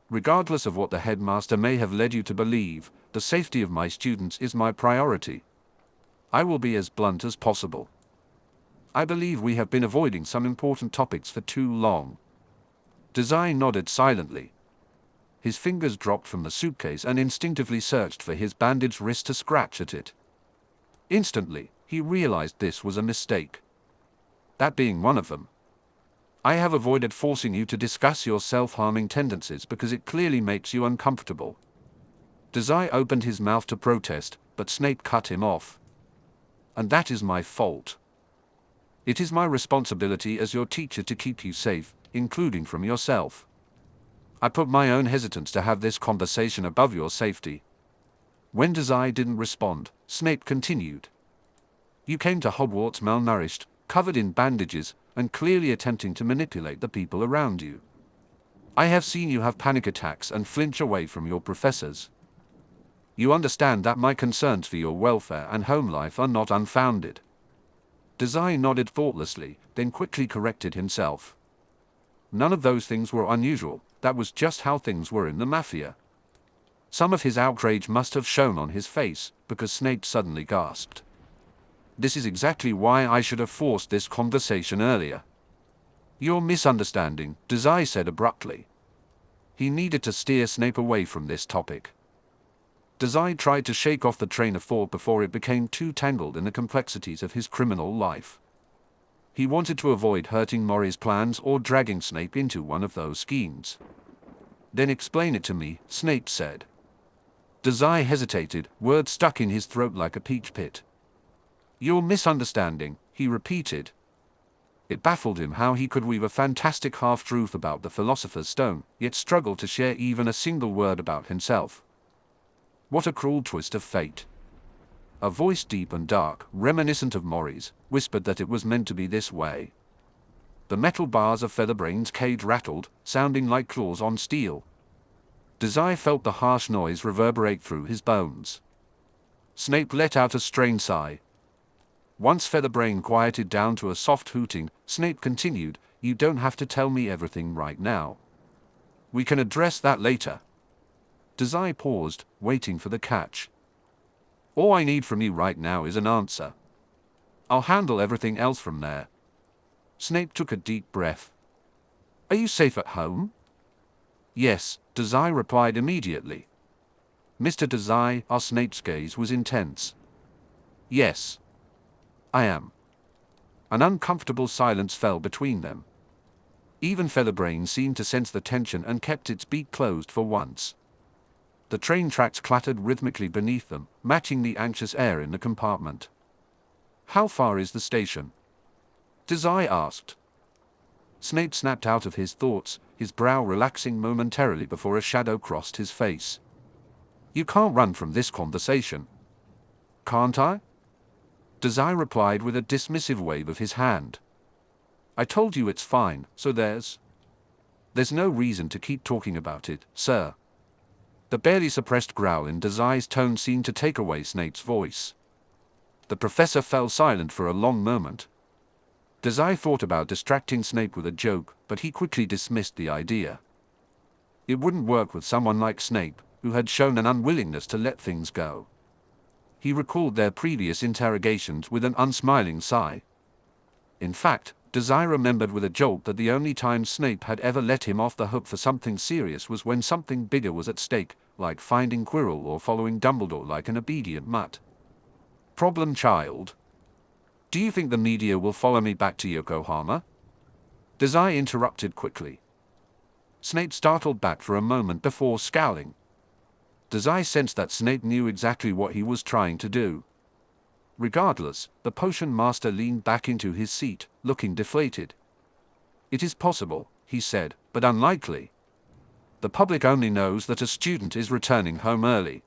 "Regardless of what the headmaster may have led you to believe, the safety of my students is my priority. I will be as blunt as possible. I believe we have been avoiding some important topics for too long." Dazai nodded silently. His fingers dropped from the suitcase and instinctively searched for his bandaged wrist to scratch at it. Instantly, he realized this was a mistake. That being one of them. I have avoided forcing you to discuss your self-harming tendencies because it clearly makes you uncomfortable. Dazai opened his mouth to protest, but Snape cut him off. And that is my fault. It is my responsibility as your teacher to keep you safe, including from yourself. I put my own hesitance to have this conversation above your safety. When Dazai didn't respond, Snape continued. You came to Hogwarts malnourished, covered in bandages, and clearly attempting to manipulate the people around you. I have seen you have panic attacks and flinch away from your professors. You understand that my concerns for your welfare and home life are not unfounded. Dazai nodded thoughtlessly, then quickly corrected himself. None of those things were unusual, that was just how things were in the Mafia. Some of his outrage must have shown on his face, because Snape suddenly gasped. This is exactly why I should have forced this conversation earlier. You're misunderstanding, Dazai said abruptly. He needed to steer Snape away from this topic. Dazai tried to shake off the train of thought before it became too tangled in the complexities of his criminal life. He wanted to avoid hurting Mori's plans or dragging Snape into one of those schemes. Then explain it to me, Snape said. Dazai hesitated, words stuck in his throat like a peach pit. You're misunderstanding, he repeated. It baffled him how he could weave a fantastic half-truth about the Philosopher's Stone, yet struggle to share even a single word about himself. What a cruel twist of fate. A voice deep and dark, reminiscent of Mori's, whispered that it was meant to be this way. The metal bars of Featherbrain's cage rattled, sounding like claws on steel. Dazai felt the harsh noise reverberate through his bones. Snape let out a strained sigh. Once Featherbrain quieted down to a soft hooting, Snape continued, You don't have to tell me everything right now. We can address that later. Dazai paused, waiting for the catch. All I need from you right now is an answer. I'll handle everything else from there. Snape took a deep breath. Are you safe at home? Yes, Dazai replied immediately. Mr. Dazai, our Snape's gaze was intense. Yes. I am. An uncomfortable silence fell between them. Even Featherbrain seemed to sense the tension and kept its beak closed for once. The train tracks clattered rhythmically beneath them, matching the anxious air in the compartment. How far is the station? Dazai asked. Snape snapped out of his thoughts, his brow relaxing momentarily before a shadow crossed his face. You can't run from this conversation. Can't I? Dazai replied with a dismissive wave of his hand. I told you it's fine, so there's no reason to keep talking about it, sir. The barely suppressed growl in Dazai's tone seemed to take away Snape's voice. The professor fell silent for a long moment. Dazai thought about distracting Snape with a joke, but he quickly dismissed the idea. It wouldn't work with someone like Snape, who had shown an unwillingness to let things go. He recalled their previous interrogations with an unsmiling sigh. In fact, Dazai remembered with a jolt that the only time Snape had ever let him off the hook for something serious was when something bigger was at stake, like finding Quirrell or following Dumbledore like an obedient mutt. Problem child. Do you think the media will follow me back to Yokohama? Dazai interrupted quickly. Snape startled back for a moment before scowling. Dazai sensed that Snape knew exactly what he was trying to do. Regardless, the potion master leaned back into his seat, looking deflated. It is possible, he said, but unlikely. The public only knows that a student is returning home early.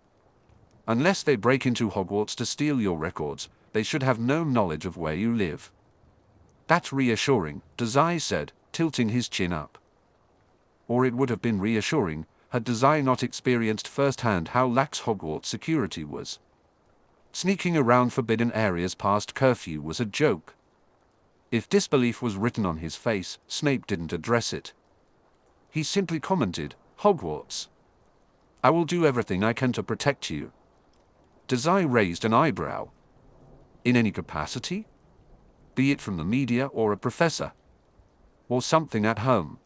Unless they break into Hogwarts to steal your records, they should have no knowledge of where you live. That's reassuring, Dazai said, tilting his chin up. Or it would have been reassuring, had Dazai not experienced firsthand how lax Hogwarts security was. Sneaking around forbidden areas past curfew was a joke. If disbelief was written on his face, Snape didn't address it. He simply commented, Hogwarts. I will do everything I can to protect you. Dazai raised an eyebrow. In any capacity? Be it from the media or a professor. Or something at home.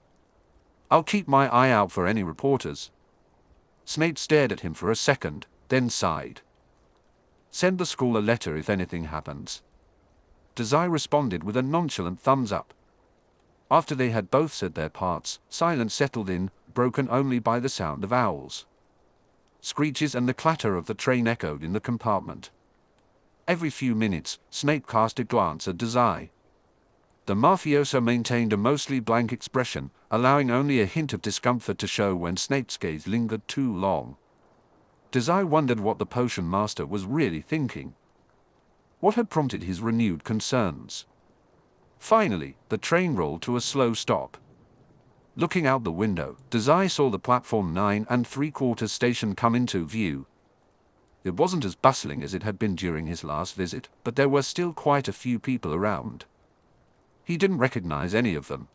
I'll keep my eye out for any reporters. Snape stared at him for a second, then sighed. "Send the school a letter if anything happens." Dazai responded with a nonchalant thumbs up. After they had both said their parts, silence settled in, broken only by the sound of owls. Screeches and the clatter of the train echoed in the compartment. Every few minutes, Snape cast a glance at Dazai. The mafioso maintained a mostly blank expression, allowing only a hint of discomfort to show when Snape's gaze lingered too long. Dazai wondered what the potion master was really thinking. What had prompted his renewed concerns? Finally, the train rolled to a slow stop. Looking out the window, Dazai saw the platform 9 3/4 station come into view. It wasn't as bustling as it had been during his last visit, but there were still quite a few people around. He didn't recognize any of them.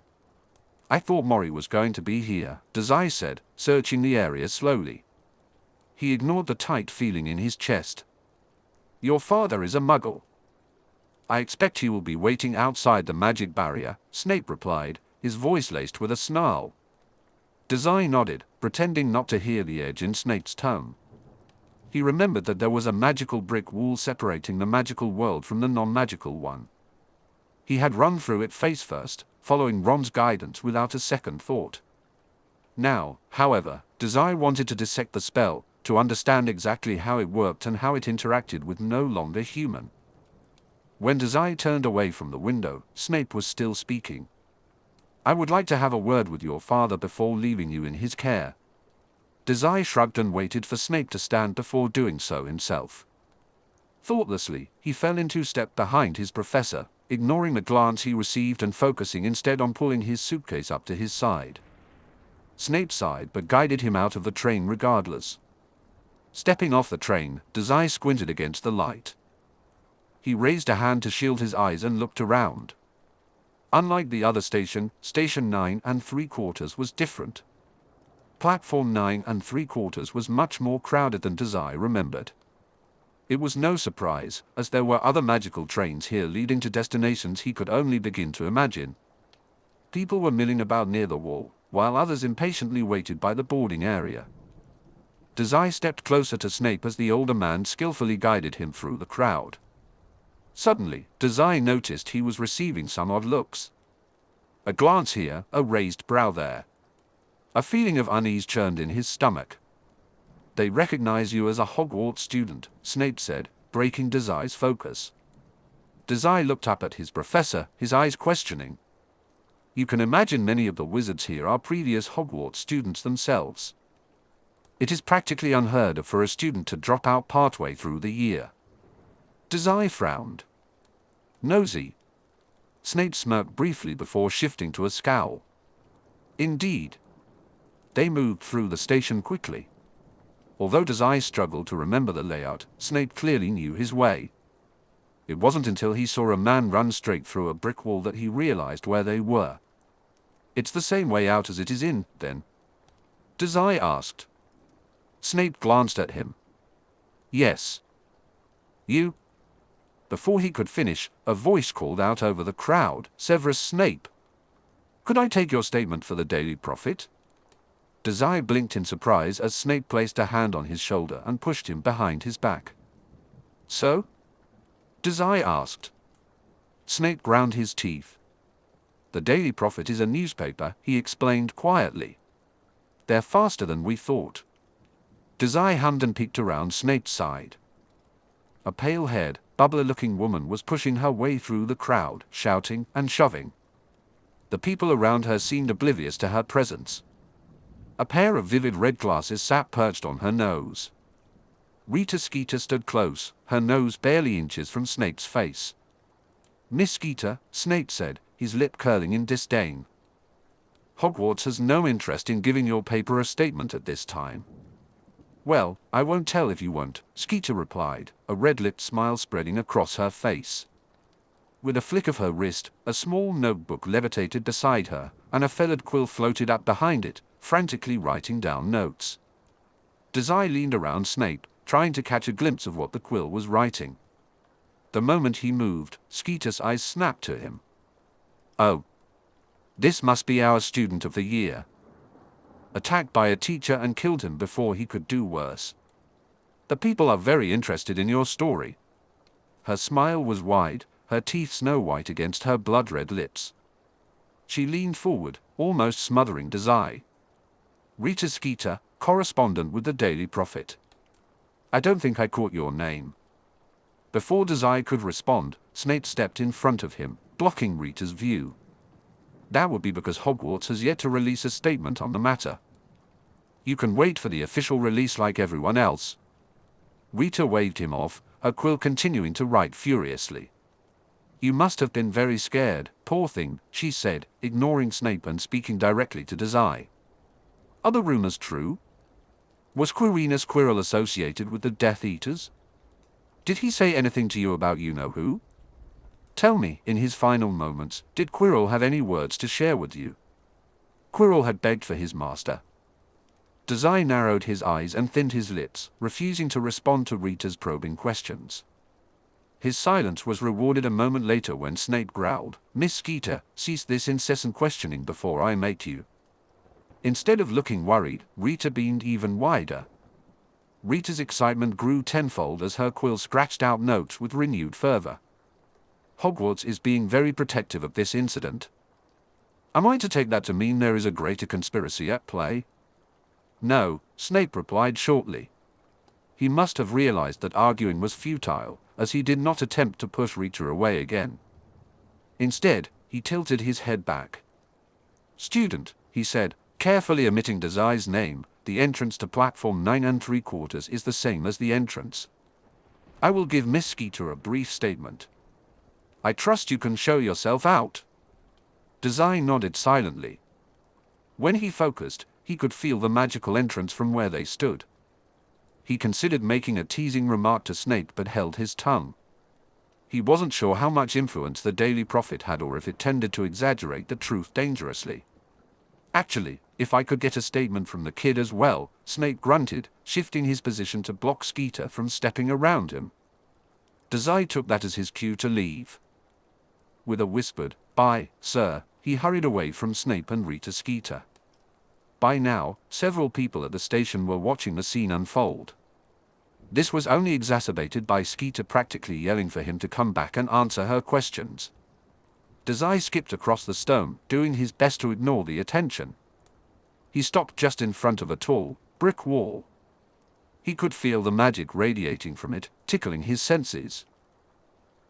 "I thought Mori was going to be here," Dazai said, searching the area slowly. He ignored the tight feeling in his chest. "Your father is a muggle. I expect he will be waiting outside the magic barrier," Snape replied, his voice laced with a snarl. Dazai nodded, pretending not to hear the edge in Snape's tone. He remembered that there was a magical brick wall separating the magical world from the non-magical one. He had run through it face first, following Ron's guidance without a second thought. Now, however, Dazai wanted to dissect the spell, to understand exactly how it worked and how it interacted with no longer human. When Dazai turned away from the window, Snape was still speaking. "I would like to have a word with your father before leaving you in his care." Dazai shrugged and waited for Snape to stand before doing so himself. Thoughtlessly, he fell into step behind his professor, ignoring the glance he received and focusing instead on pulling his suitcase up to his side. Snape sighed but guided him out of the train regardless. Stepping off the train, Dazai squinted against the light. He raised a hand to shield his eyes and looked around. Unlike the other station, Station 9 3/4 was different. Platform 9 3/4 was much more crowded than Dazai remembered. It was no surprise, as there were other magical trains here leading to destinations he could only begin to imagine. People were milling about near the wall, while others impatiently waited by the boarding area. Dazai stepped closer to Snape as the older man skillfully guided him through the crowd. Suddenly, Dazai noticed he was receiving some odd looks. A glance here, a raised brow there. A feeling of unease churned in his stomach. "They recognize you as a Hogwarts student," Snape said, breaking Dazai's focus. Dazai looked up at his professor, his eyes questioning. "You can imagine many of the wizards here are previous Hogwarts students themselves. It is practically unheard of for a student to drop out partway through the year." Dazai frowned. "Nosy." Snape smirked briefly before shifting to a scowl. "Indeed." They moved through the station quickly. Although Dazai struggled to remember the layout, Snape clearly knew his way. It wasn't until he saw a man run straight through a brick wall that he realized where they were. "It's the same way out as it is in, then?" Dazai asked. Snape glanced at him. "Yes." "You?" Before he could finish, a voice called out over the crowd, "Severus Snape! Could I take your statement for the Daily Prophet?" Dazai blinked in surprise as Snape placed a hand on his shoulder and pushed him behind his back. "So?" Dazai asked. Snape ground his teeth. "The Daily Prophet is a newspaper," he explained quietly. "They're faster than we thought." Dazai hummed and peeked around Snape's side. A pale-haired, bubbler-looking woman was pushing her way through the crowd, shouting and shoving. The people around her seemed oblivious to her presence. A pair of vivid red glasses sat perched on her nose. Rita Skeeter stood close, her nose barely inches from Snape's face. "Miss Skeeter," Snape said, his lip curling in disdain. "Hogwarts has no interest in giving your paper a statement at this time." "Well, I won't tell if you won't," Skeeter replied, a red-lipped smile spreading across her face. With a flick of her wrist, a small notebook levitated beside her, and a feathered quill floated up behind it, frantically writing down notes. Dazai leaned around Snape, trying to catch a glimpse of what the quill was writing. The moment he moved, Skeeter's eyes snapped to him. "Oh. This must be our student of the year." attacked by a teacher and killed him before he could do worse. The people are very interested in your story." Her smile was wide, her teeth snow-white against her blood-red lips. She leaned forward, almost smothering Dazai. "Rita Skeeter, correspondent with the Daily Prophet. I don't think I caught your name." Before Dazai could respond, Snape stepped in front of him, blocking Rita's view. That would be because Hogwarts has yet to release a statement on the matter. "You can wait for the official release like everyone else." Rita waved him off, her quill continuing to write furiously. "You must have been very scared, poor thing," she said, ignoring Snape and speaking directly to Dazai. "Are the rumors true? Was Quirinus Quirrell associated with the Death Eaters? Did he say anything to you about you-know-who? Tell me, in his final moments, did Quirrell have any words to share with you?" Quirrell had begged for his master. Dazai narrowed his eyes and thinned his lips, refusing to respond to Rita's probing questions. His silence was rewarded a moment later when Snape growled, "Miss Skeeter, cease this incessant questioning before I mate you." Instead of looking worried, Rita beamed even wider. Rita's excitement grew tenfold as her quill scratched out notes with renewed fervor. "Hogwarts is being very protective of this incident. Am I to take that to mean there is a greater conspiracy at play?" "No," Snape replied shortly. He must have realized that arguing was futile, as he did not attempt to push Rita away again. Instead, he tilted his head back. "Student," he said, carefully omitting Dazai's name, "the entrance to platform 9 3/4 is the same as the entrance. I will give Miss Skeeter a brief statement. I trust you can show yourself out." Dazai nodded silently. When he focused, he could feel the magical entrance from where they stood. He considered making a teasing remark to Snape but held his tongue. He wasn't sure how much influence the Daily Prophet had or if it tended to exaggerate the truth dangerously. "Actually, if I could get a statement from the kid as well," Snape grunted, shifting his position to block Skeeter from stepping around him. Dazai took that as his cue to leave. With a whispered, "Bye, sir," he hurried away from Snape and Rita Skeeter. By now, several people at the station were watching the scene unfold. This was only exacerbated by Skeeter practically yelling for him to come back and answer her questions. Dazai skipped across the stone, doing his best to ignore the attention. He stopped just in front of a tall, brick wall. He could feel the magic radiating from it, tickling his senses.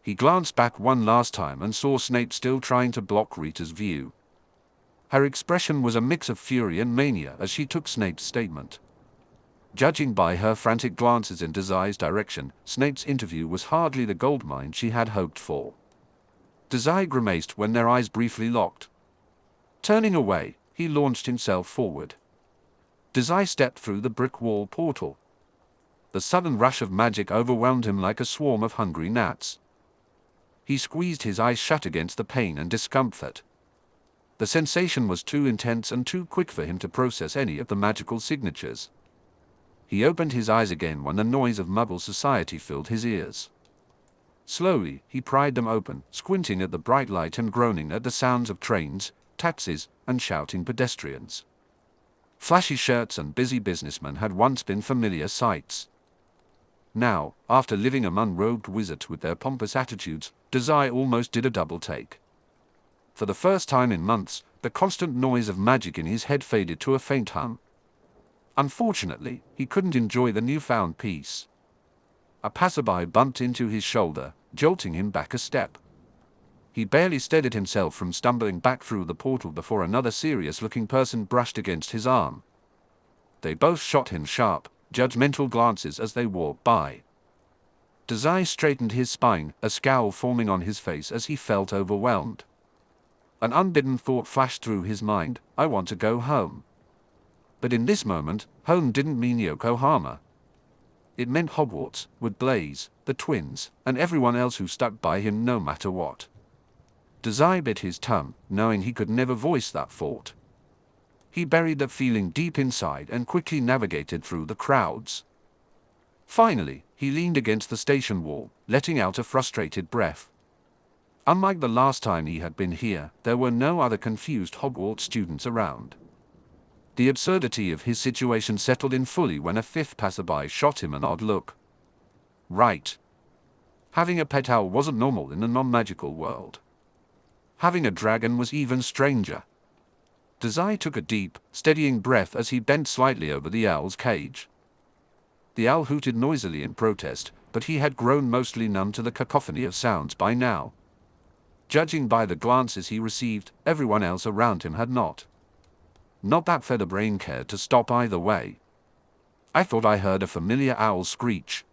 He glanced back one last time and saw Snape still trying to block Rita's view. Her expression was a mix of fury and mania as she took Snape's statement. Judging by her frantic glances in Dazai's direction, Snape's interview was hardly the goldmine she had hoped for. Dazai grimaced when their eyes briefly locked. Turning away, he launched himself forward. Dazai stepped through the brick wall portal. The sudden rush of magic overwhelmed him like a swarm of hungry gnats. He squeezed his eyes shut against the pain and discomfort. The sensation was too intense and too quick for him to process any of the magical signatures. He opened his eyes again when the noise of Muggle society filled his ears. Slowly, he pried them open, squinting at the bright light and groaning at the sounds of trains, taxis, and shouting pedestrians. Flashy shirts and busy businessmen had once been familiar sights. Now, after living among robed wizards with their pompous attitudes, Dazai almost did a double take. For the first time in months, the constant noise of magic in his head faded to a faint hum. Unfortunately, he couldn't enjoy the newfound peace. A passerby bumped into his shoulder, jolting him back a step. He barely steadied himself from stumbling back through the portal before another serious-looking person brushed against his arm. They both shot him sharp, judgmental glances as they walked by. Dazai straightened his spine, a scowl forming on his face as he felt overwhelmed. An unbidden thought flashed through his mind: "I want to go home." But in this moment, home didn't mean Yokohama. It meant Hogwarts, with Blaise, the twins, and everyone else who stuck by him no matter what. Dazai bit his tongue, knowing he could never voice that thought. He buried that feeling deep inside and quickly navigated through the crowds. Finally, he leaned against the station wall, letting out a frustrated breath. Unlike the last time he had been here, there were no other confused Hogwarts students around. The absurdity of his situation settled in fully when a fifth passerby shot him an odd look. Right. Having a pet owl wasn't normal in a non-magical world. Having a dragon was even stranger. Dazai took a deep, steadying breath as he bent slightly over the owl's cage. The owl hooted noisily in protest, but he had grown mostly numb to the cacophony of sounds by now. Judging by the glances he received, everyone else around him had not. Not that Featherbrain cared to stop either way. I thought I heard a familiar owl screech.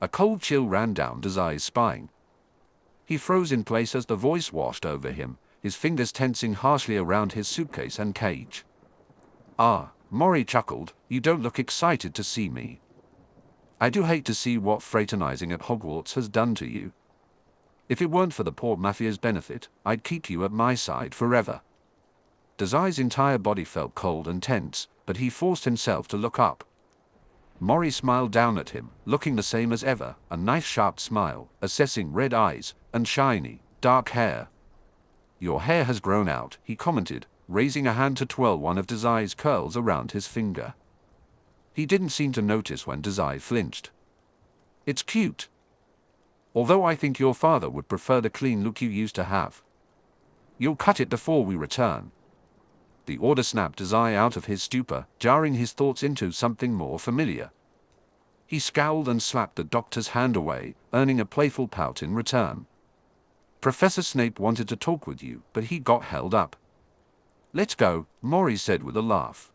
A cold chill ran down Dazai's spine. He froze in place as the voice washed over him, his fingers tensing harshly around his suitcase and cage. Ah, Mori chuckled, you don't look excited to see me. I do hate to see what fraternizing at Hogwarts has done to you. If it weren't for the poor Mafia's benefit, I'd keep you at my side forever. Dazai's entire body felt cold and tense, but he forced himself to look up. Mori smiled down at him, looking the same as ever, a knife-sharp smile, assessing red eyes, and shiny, dark hair. Your hair has grown out, he commented, raising a hand to twirl one of Dazai's curls around his finger. He didn't seem to notice when Dazai flinched. It's cute. Although I think your father would prefer the clean look you used to have. You'll cut it before we return. The order snapped Dazai out of his stupor, jarring his thoughts into something more familiar. He scowled and slapped the doctor's hand away, earning a playful pout in return. Professor Snape wanted to talk with you, but he got held up. Let's go, Mori said with a laugh.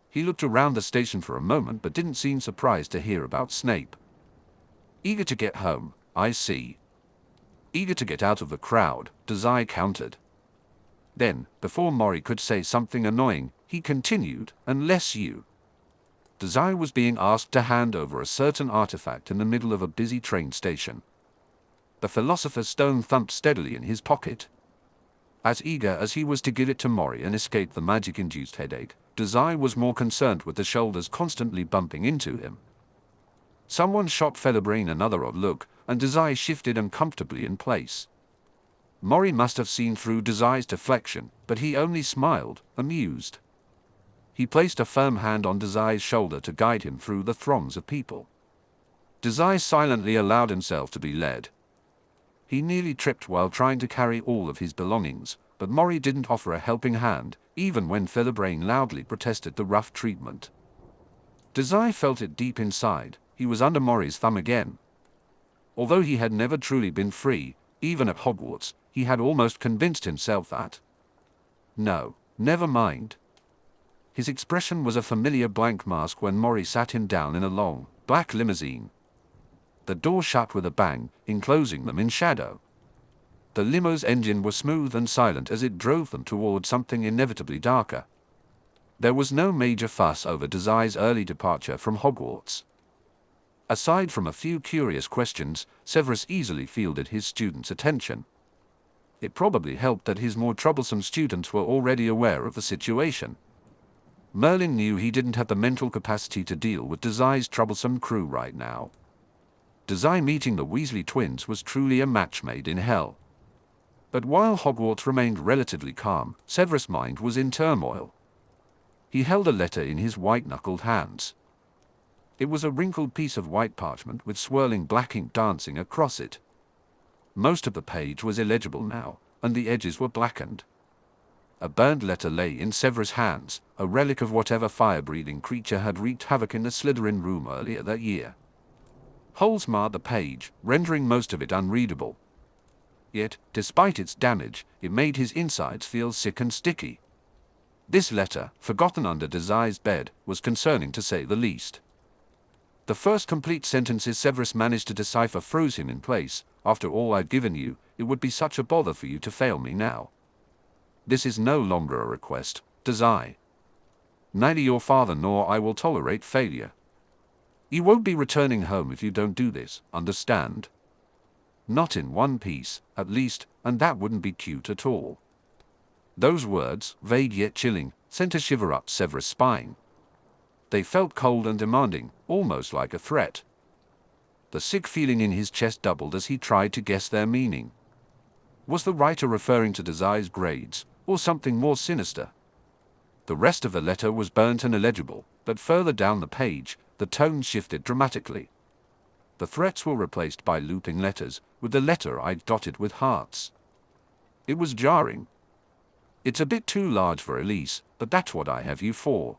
He looked around the station for a moment but didn't seem surprised to hear about Snape. Eager to get home, I see. Eager to get out of the crowd, Dazai countered. Then, before Mori could say something annoying, he continued, unless you. Dazai was being asked to hand over a certain artifact in the middle of a busy train station. The Philosopher's Stone thumped steadily in his pocket. As eager as he was to give it to Mori and escape the magic-induced headache, Dazai was more concerned with the shoulders constantly bumping into him. Someone shot Featherbrain another odd look, and Dazai shifted uncomfortably in place. Mori must have seen through Dazai's deflection, but he only smiled, amused. He placed a firm hand on Dazai's shoulder to guide him through the throngs of people. Dazai silently allowed himself to be led. He nearly tripped while trying to carry all of his belongings, but Mori didn't offer a helping hand, even when Featherbrain loudly protested the rough treatment. Dazai felt it deep inside, he was under Mori's thumb again. Although he had never truly been free, even at Hogwarts, he had almost convinced himself that. No, never mind. His expression was a familiar blank mask when Mori sat him down in a long, black limousine. The door shut with a bang, enclosing them in shadow. The limo's engine was smooth and silent as it drove them toward something inevitably darker. There was no major fuss over Dazai's early departure from Hogwarts. Aside from a few curious questions, Severus easily fielded his students' attention. It probably helped that his more troublesome students were already aware of the situation. Merlin knew he didn't have the mental capacity to deal with Dazai's troublesome crew right now. Dazai meeting the Weasley twins was truly a match made in hell. But while Hogwarts remained relatively calm, Severus' mind was in turmoil. He held a letter in his white-knuckled hands. It was a wrinkled piece of white parchment with swirling black ink dancing across it. Most of the page was illegible now, and the edges were blackened. A burned letter lay in Severus' hands, a relic of whatever fire-breathing creature had wreaked havoc in the Slytherin room earlier that year. Holes marred the page, rendering most of it unreadable. Yet, despite its damage, it made his insides feel sick and sticky. This letter, forgotten under Dazai's bed, was concerning to say the least. The first complete sentences Severus managed to decipher froze him in place. After all I've given you, it would be such a bother for you to fail me now. This is no longer a request, Dazai. Neither your father nor I will tolerate failure. You won't be returning home if you don't do this, understand? Not in one piece, at least, and that wouldn't be cute at all. Those words, vague yet chilling, sent a shiver up Severus' spine. They felt cold and demanding, almost like a threat. The sick feeling in his chest doubled as he tried to guess their meaning. Was the writer referring to Dazai's grades, or something more sinister? The rest of the letter was burnt and illegible, but further down the page, the tone shifted dramatically. The threats were replaced by looping letters, with the letter I dotted with hearts. It was jarring. It's a bit too large for Elise, but that's what I have you for.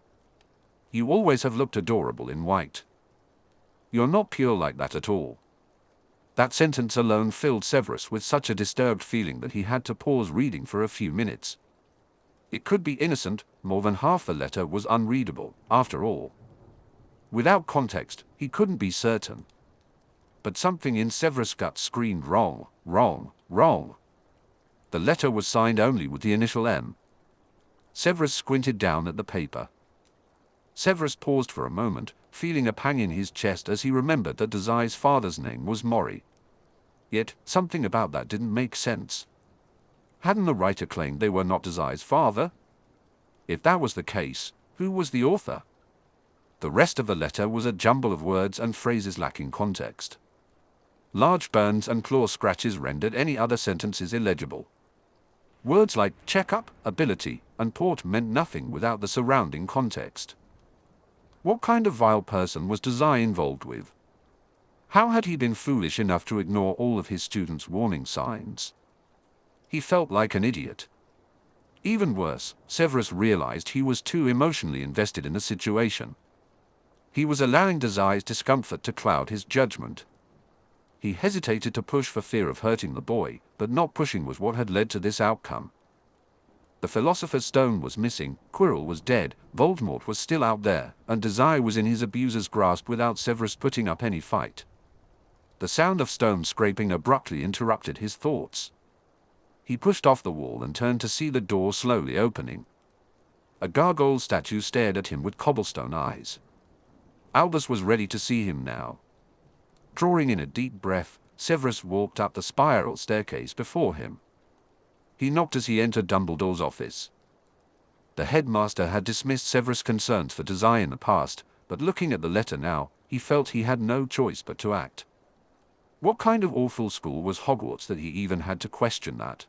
You always have looked adorable in white. You're not pure like that at all. That sentence alone filled Severus with such a disturbed feeling that he had to pause reading for a few minutes. It could be innocent, more than half the letter was unreadable, after all. Without context, he couldn't be certain. But something in Severus' gut screamed wrong, wrong, wrong. The letter was signed only with the initial M. Severus squinted down at the paper. Severus paused for a moment, feeling a pang in his chest as he remembered that Dazai's father's name was Mori. Yet, something about that didn't make sense. Hadn't the writer claimed they were not Dazai's father? If that was the case, who was the author? The rest of the letter was a jumble of words and phrases lacking context. Large burns and claw scratches rendered any other sentences illegible. Words like checkup, ability, and port meant nothing without the surrounding context. What kind of vile person was Dazai involved with? How had he been foolish enough to ignore all of his students' warning signs? He felt like an idiot. Even worse, Severus realized he was too emotionally invested in the situation. He was allowing Dazai's discomfort to cloud his judgment. He hesitated to push for fear of hurting the boy, but not pushing was what had led to this outcome. The Philosopher's Stone was missing, Quirrell was dead, Voldemort was still out there, and Dazai was in his abuser's grasp without Severus putting up any fight. The sound of stone scraping abruptly interrupted his thoughts. He pushed off the wall and turned to see the door slowly opening. A gargoyle statue stared at him with cobblestone eyes. Albus was ready to see him now. Drawing in a deep breath, Severus walked up the spiral staircase before him. He knocked as he entered Dumbledore's office. The headmaster had dismissed Severus' concerns for Dazai in the past, but looking at the letter now, he felt he had no choice but to act. What kind of awful school was Hogwarts that he even had to question that?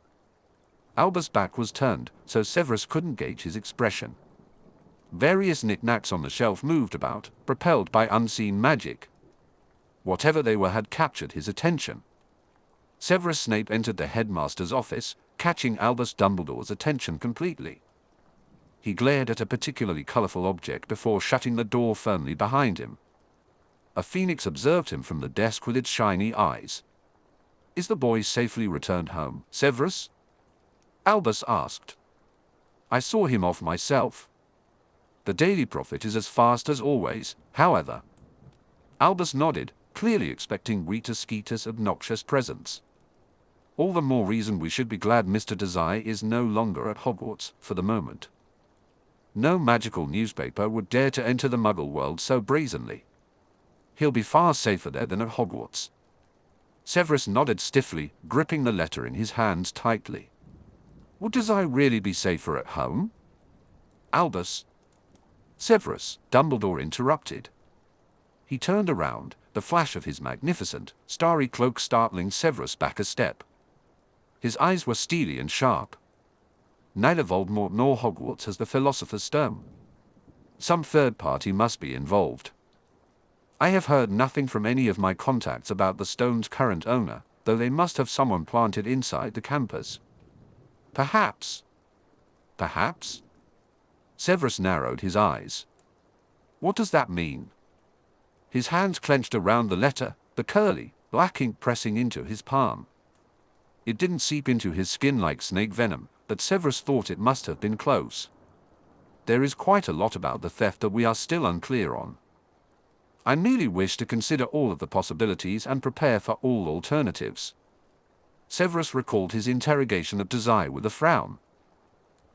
Albus' back was turned, so Severus couldn't gauge his expression. Various knickknacks on the shelf moved about, propelled by unseen magic. Whatever they were had captured his attention. Severus Snape entered the headmaster's office, catching Albus Dumbledore's attention completely. He glared at a particularly colorful object before shutting the door firmly behind him. A phoenix observed him from the desk with its shiny eyes. "Is the boy safely returned home, Severus?" Albus asked. "I saw him off myself. The Daily Prophet is as fast as always, however." Albus nodded, clearly expecting Rita Skeeter's obnoxious presence. "All the more reason we should be glad Mr. Dazai is no longer at Hogwarts, for the moment. No magical newspaper would dare to enter the Muggle world so brazenly. He'll be far safer there than at Hogwarts." Severus nodded stiffly, gripping the letter in his hands tightly. "Would Dazai really be safer at home?" "Albus." "Severus," Dumbledore interrupted. He turned around, the flash of his magnificent, starry cloak startling Severus back a step. His eyes were steely and sharp. "Neither Voldemort nor Hogwarts has the Philosopher's Stone. Some third party must be involved. I have heard nothing from any of my contacts about the stone's current owner, though they must have someone planted inside the campus. Perhaps." "Perhaps?" Severus narrowed his eyes. "What does that mean?" His hands clenched around the letter, the curly, black ink pressing into his palm. It didn't seep into his skin like snake venom, but Severus thought it must have been close. "There is quite a lot about the theft that we are still unclear on. I merely wish to consider all of the possibilities and prepare for all alternatives." Severus recalled his interrogation of Dazai with a frown.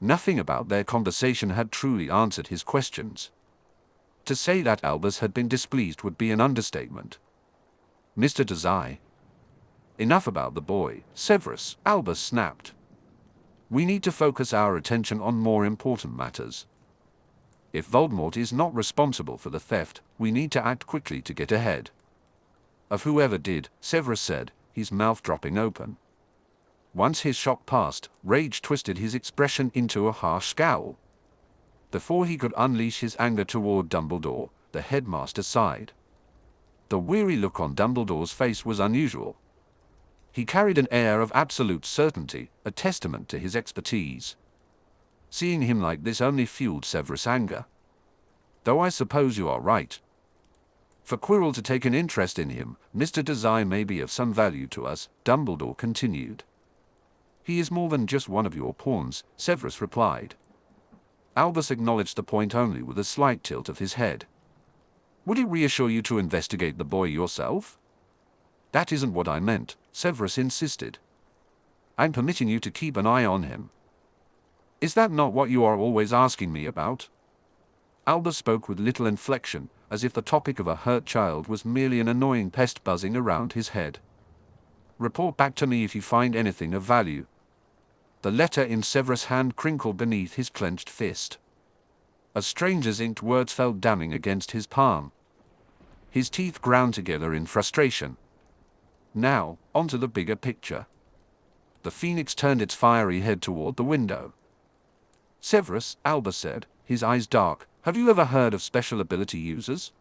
Nothing about their conversation had truly answered his questions. To say that Albus had been displeased would be an understatement. "Mr. Dazai." "Enough about the boy, Severus," Albus snapped. "We need to focus our attention on more important matters. If Voldemort is not responsible for the theft, we need to act quickly to get ahead of whoever did," Severus said, his mouth dropping open. Once his shock passed, rage twisted his expression into a harsh scowl. Before he could unleash his anger toward Dumbledore, the headmaster sighed. The weary look on Dumbledore's face was unusual. He carried an air of absolute certainty, a testament to his expertise. Seeing him like this only fueled Severus' anger. Though I suppose you are right. For Quirrell to take an interest in him, Mr. Dazai may be of some value to us, Dumbledore continued. He is more than just one of your pawns, Severus replied. Albus acknowledged the point only with a slight tilt of his head. Would it reassure you to investigate the boy yourself? That isn't what I meant, Severus insisted. I'm permitting you to keep an eye on him. Is that not what you are always asking me about? Albus spoke with little inflection, as if the topic of a hurt child was merely an annoying pest buzzing around his head. Report back to me if you find anything of value. The letter in Severus' hand crinkled beneath his clenched fist. A stranger's inked words fell damning against his palm. His teeth ground together in frustration. Now, onto the bigger picture. The phoenix turned its fiery head toward the window. Severus, Albus said, his eyes dark, have you ever heard of special ability users?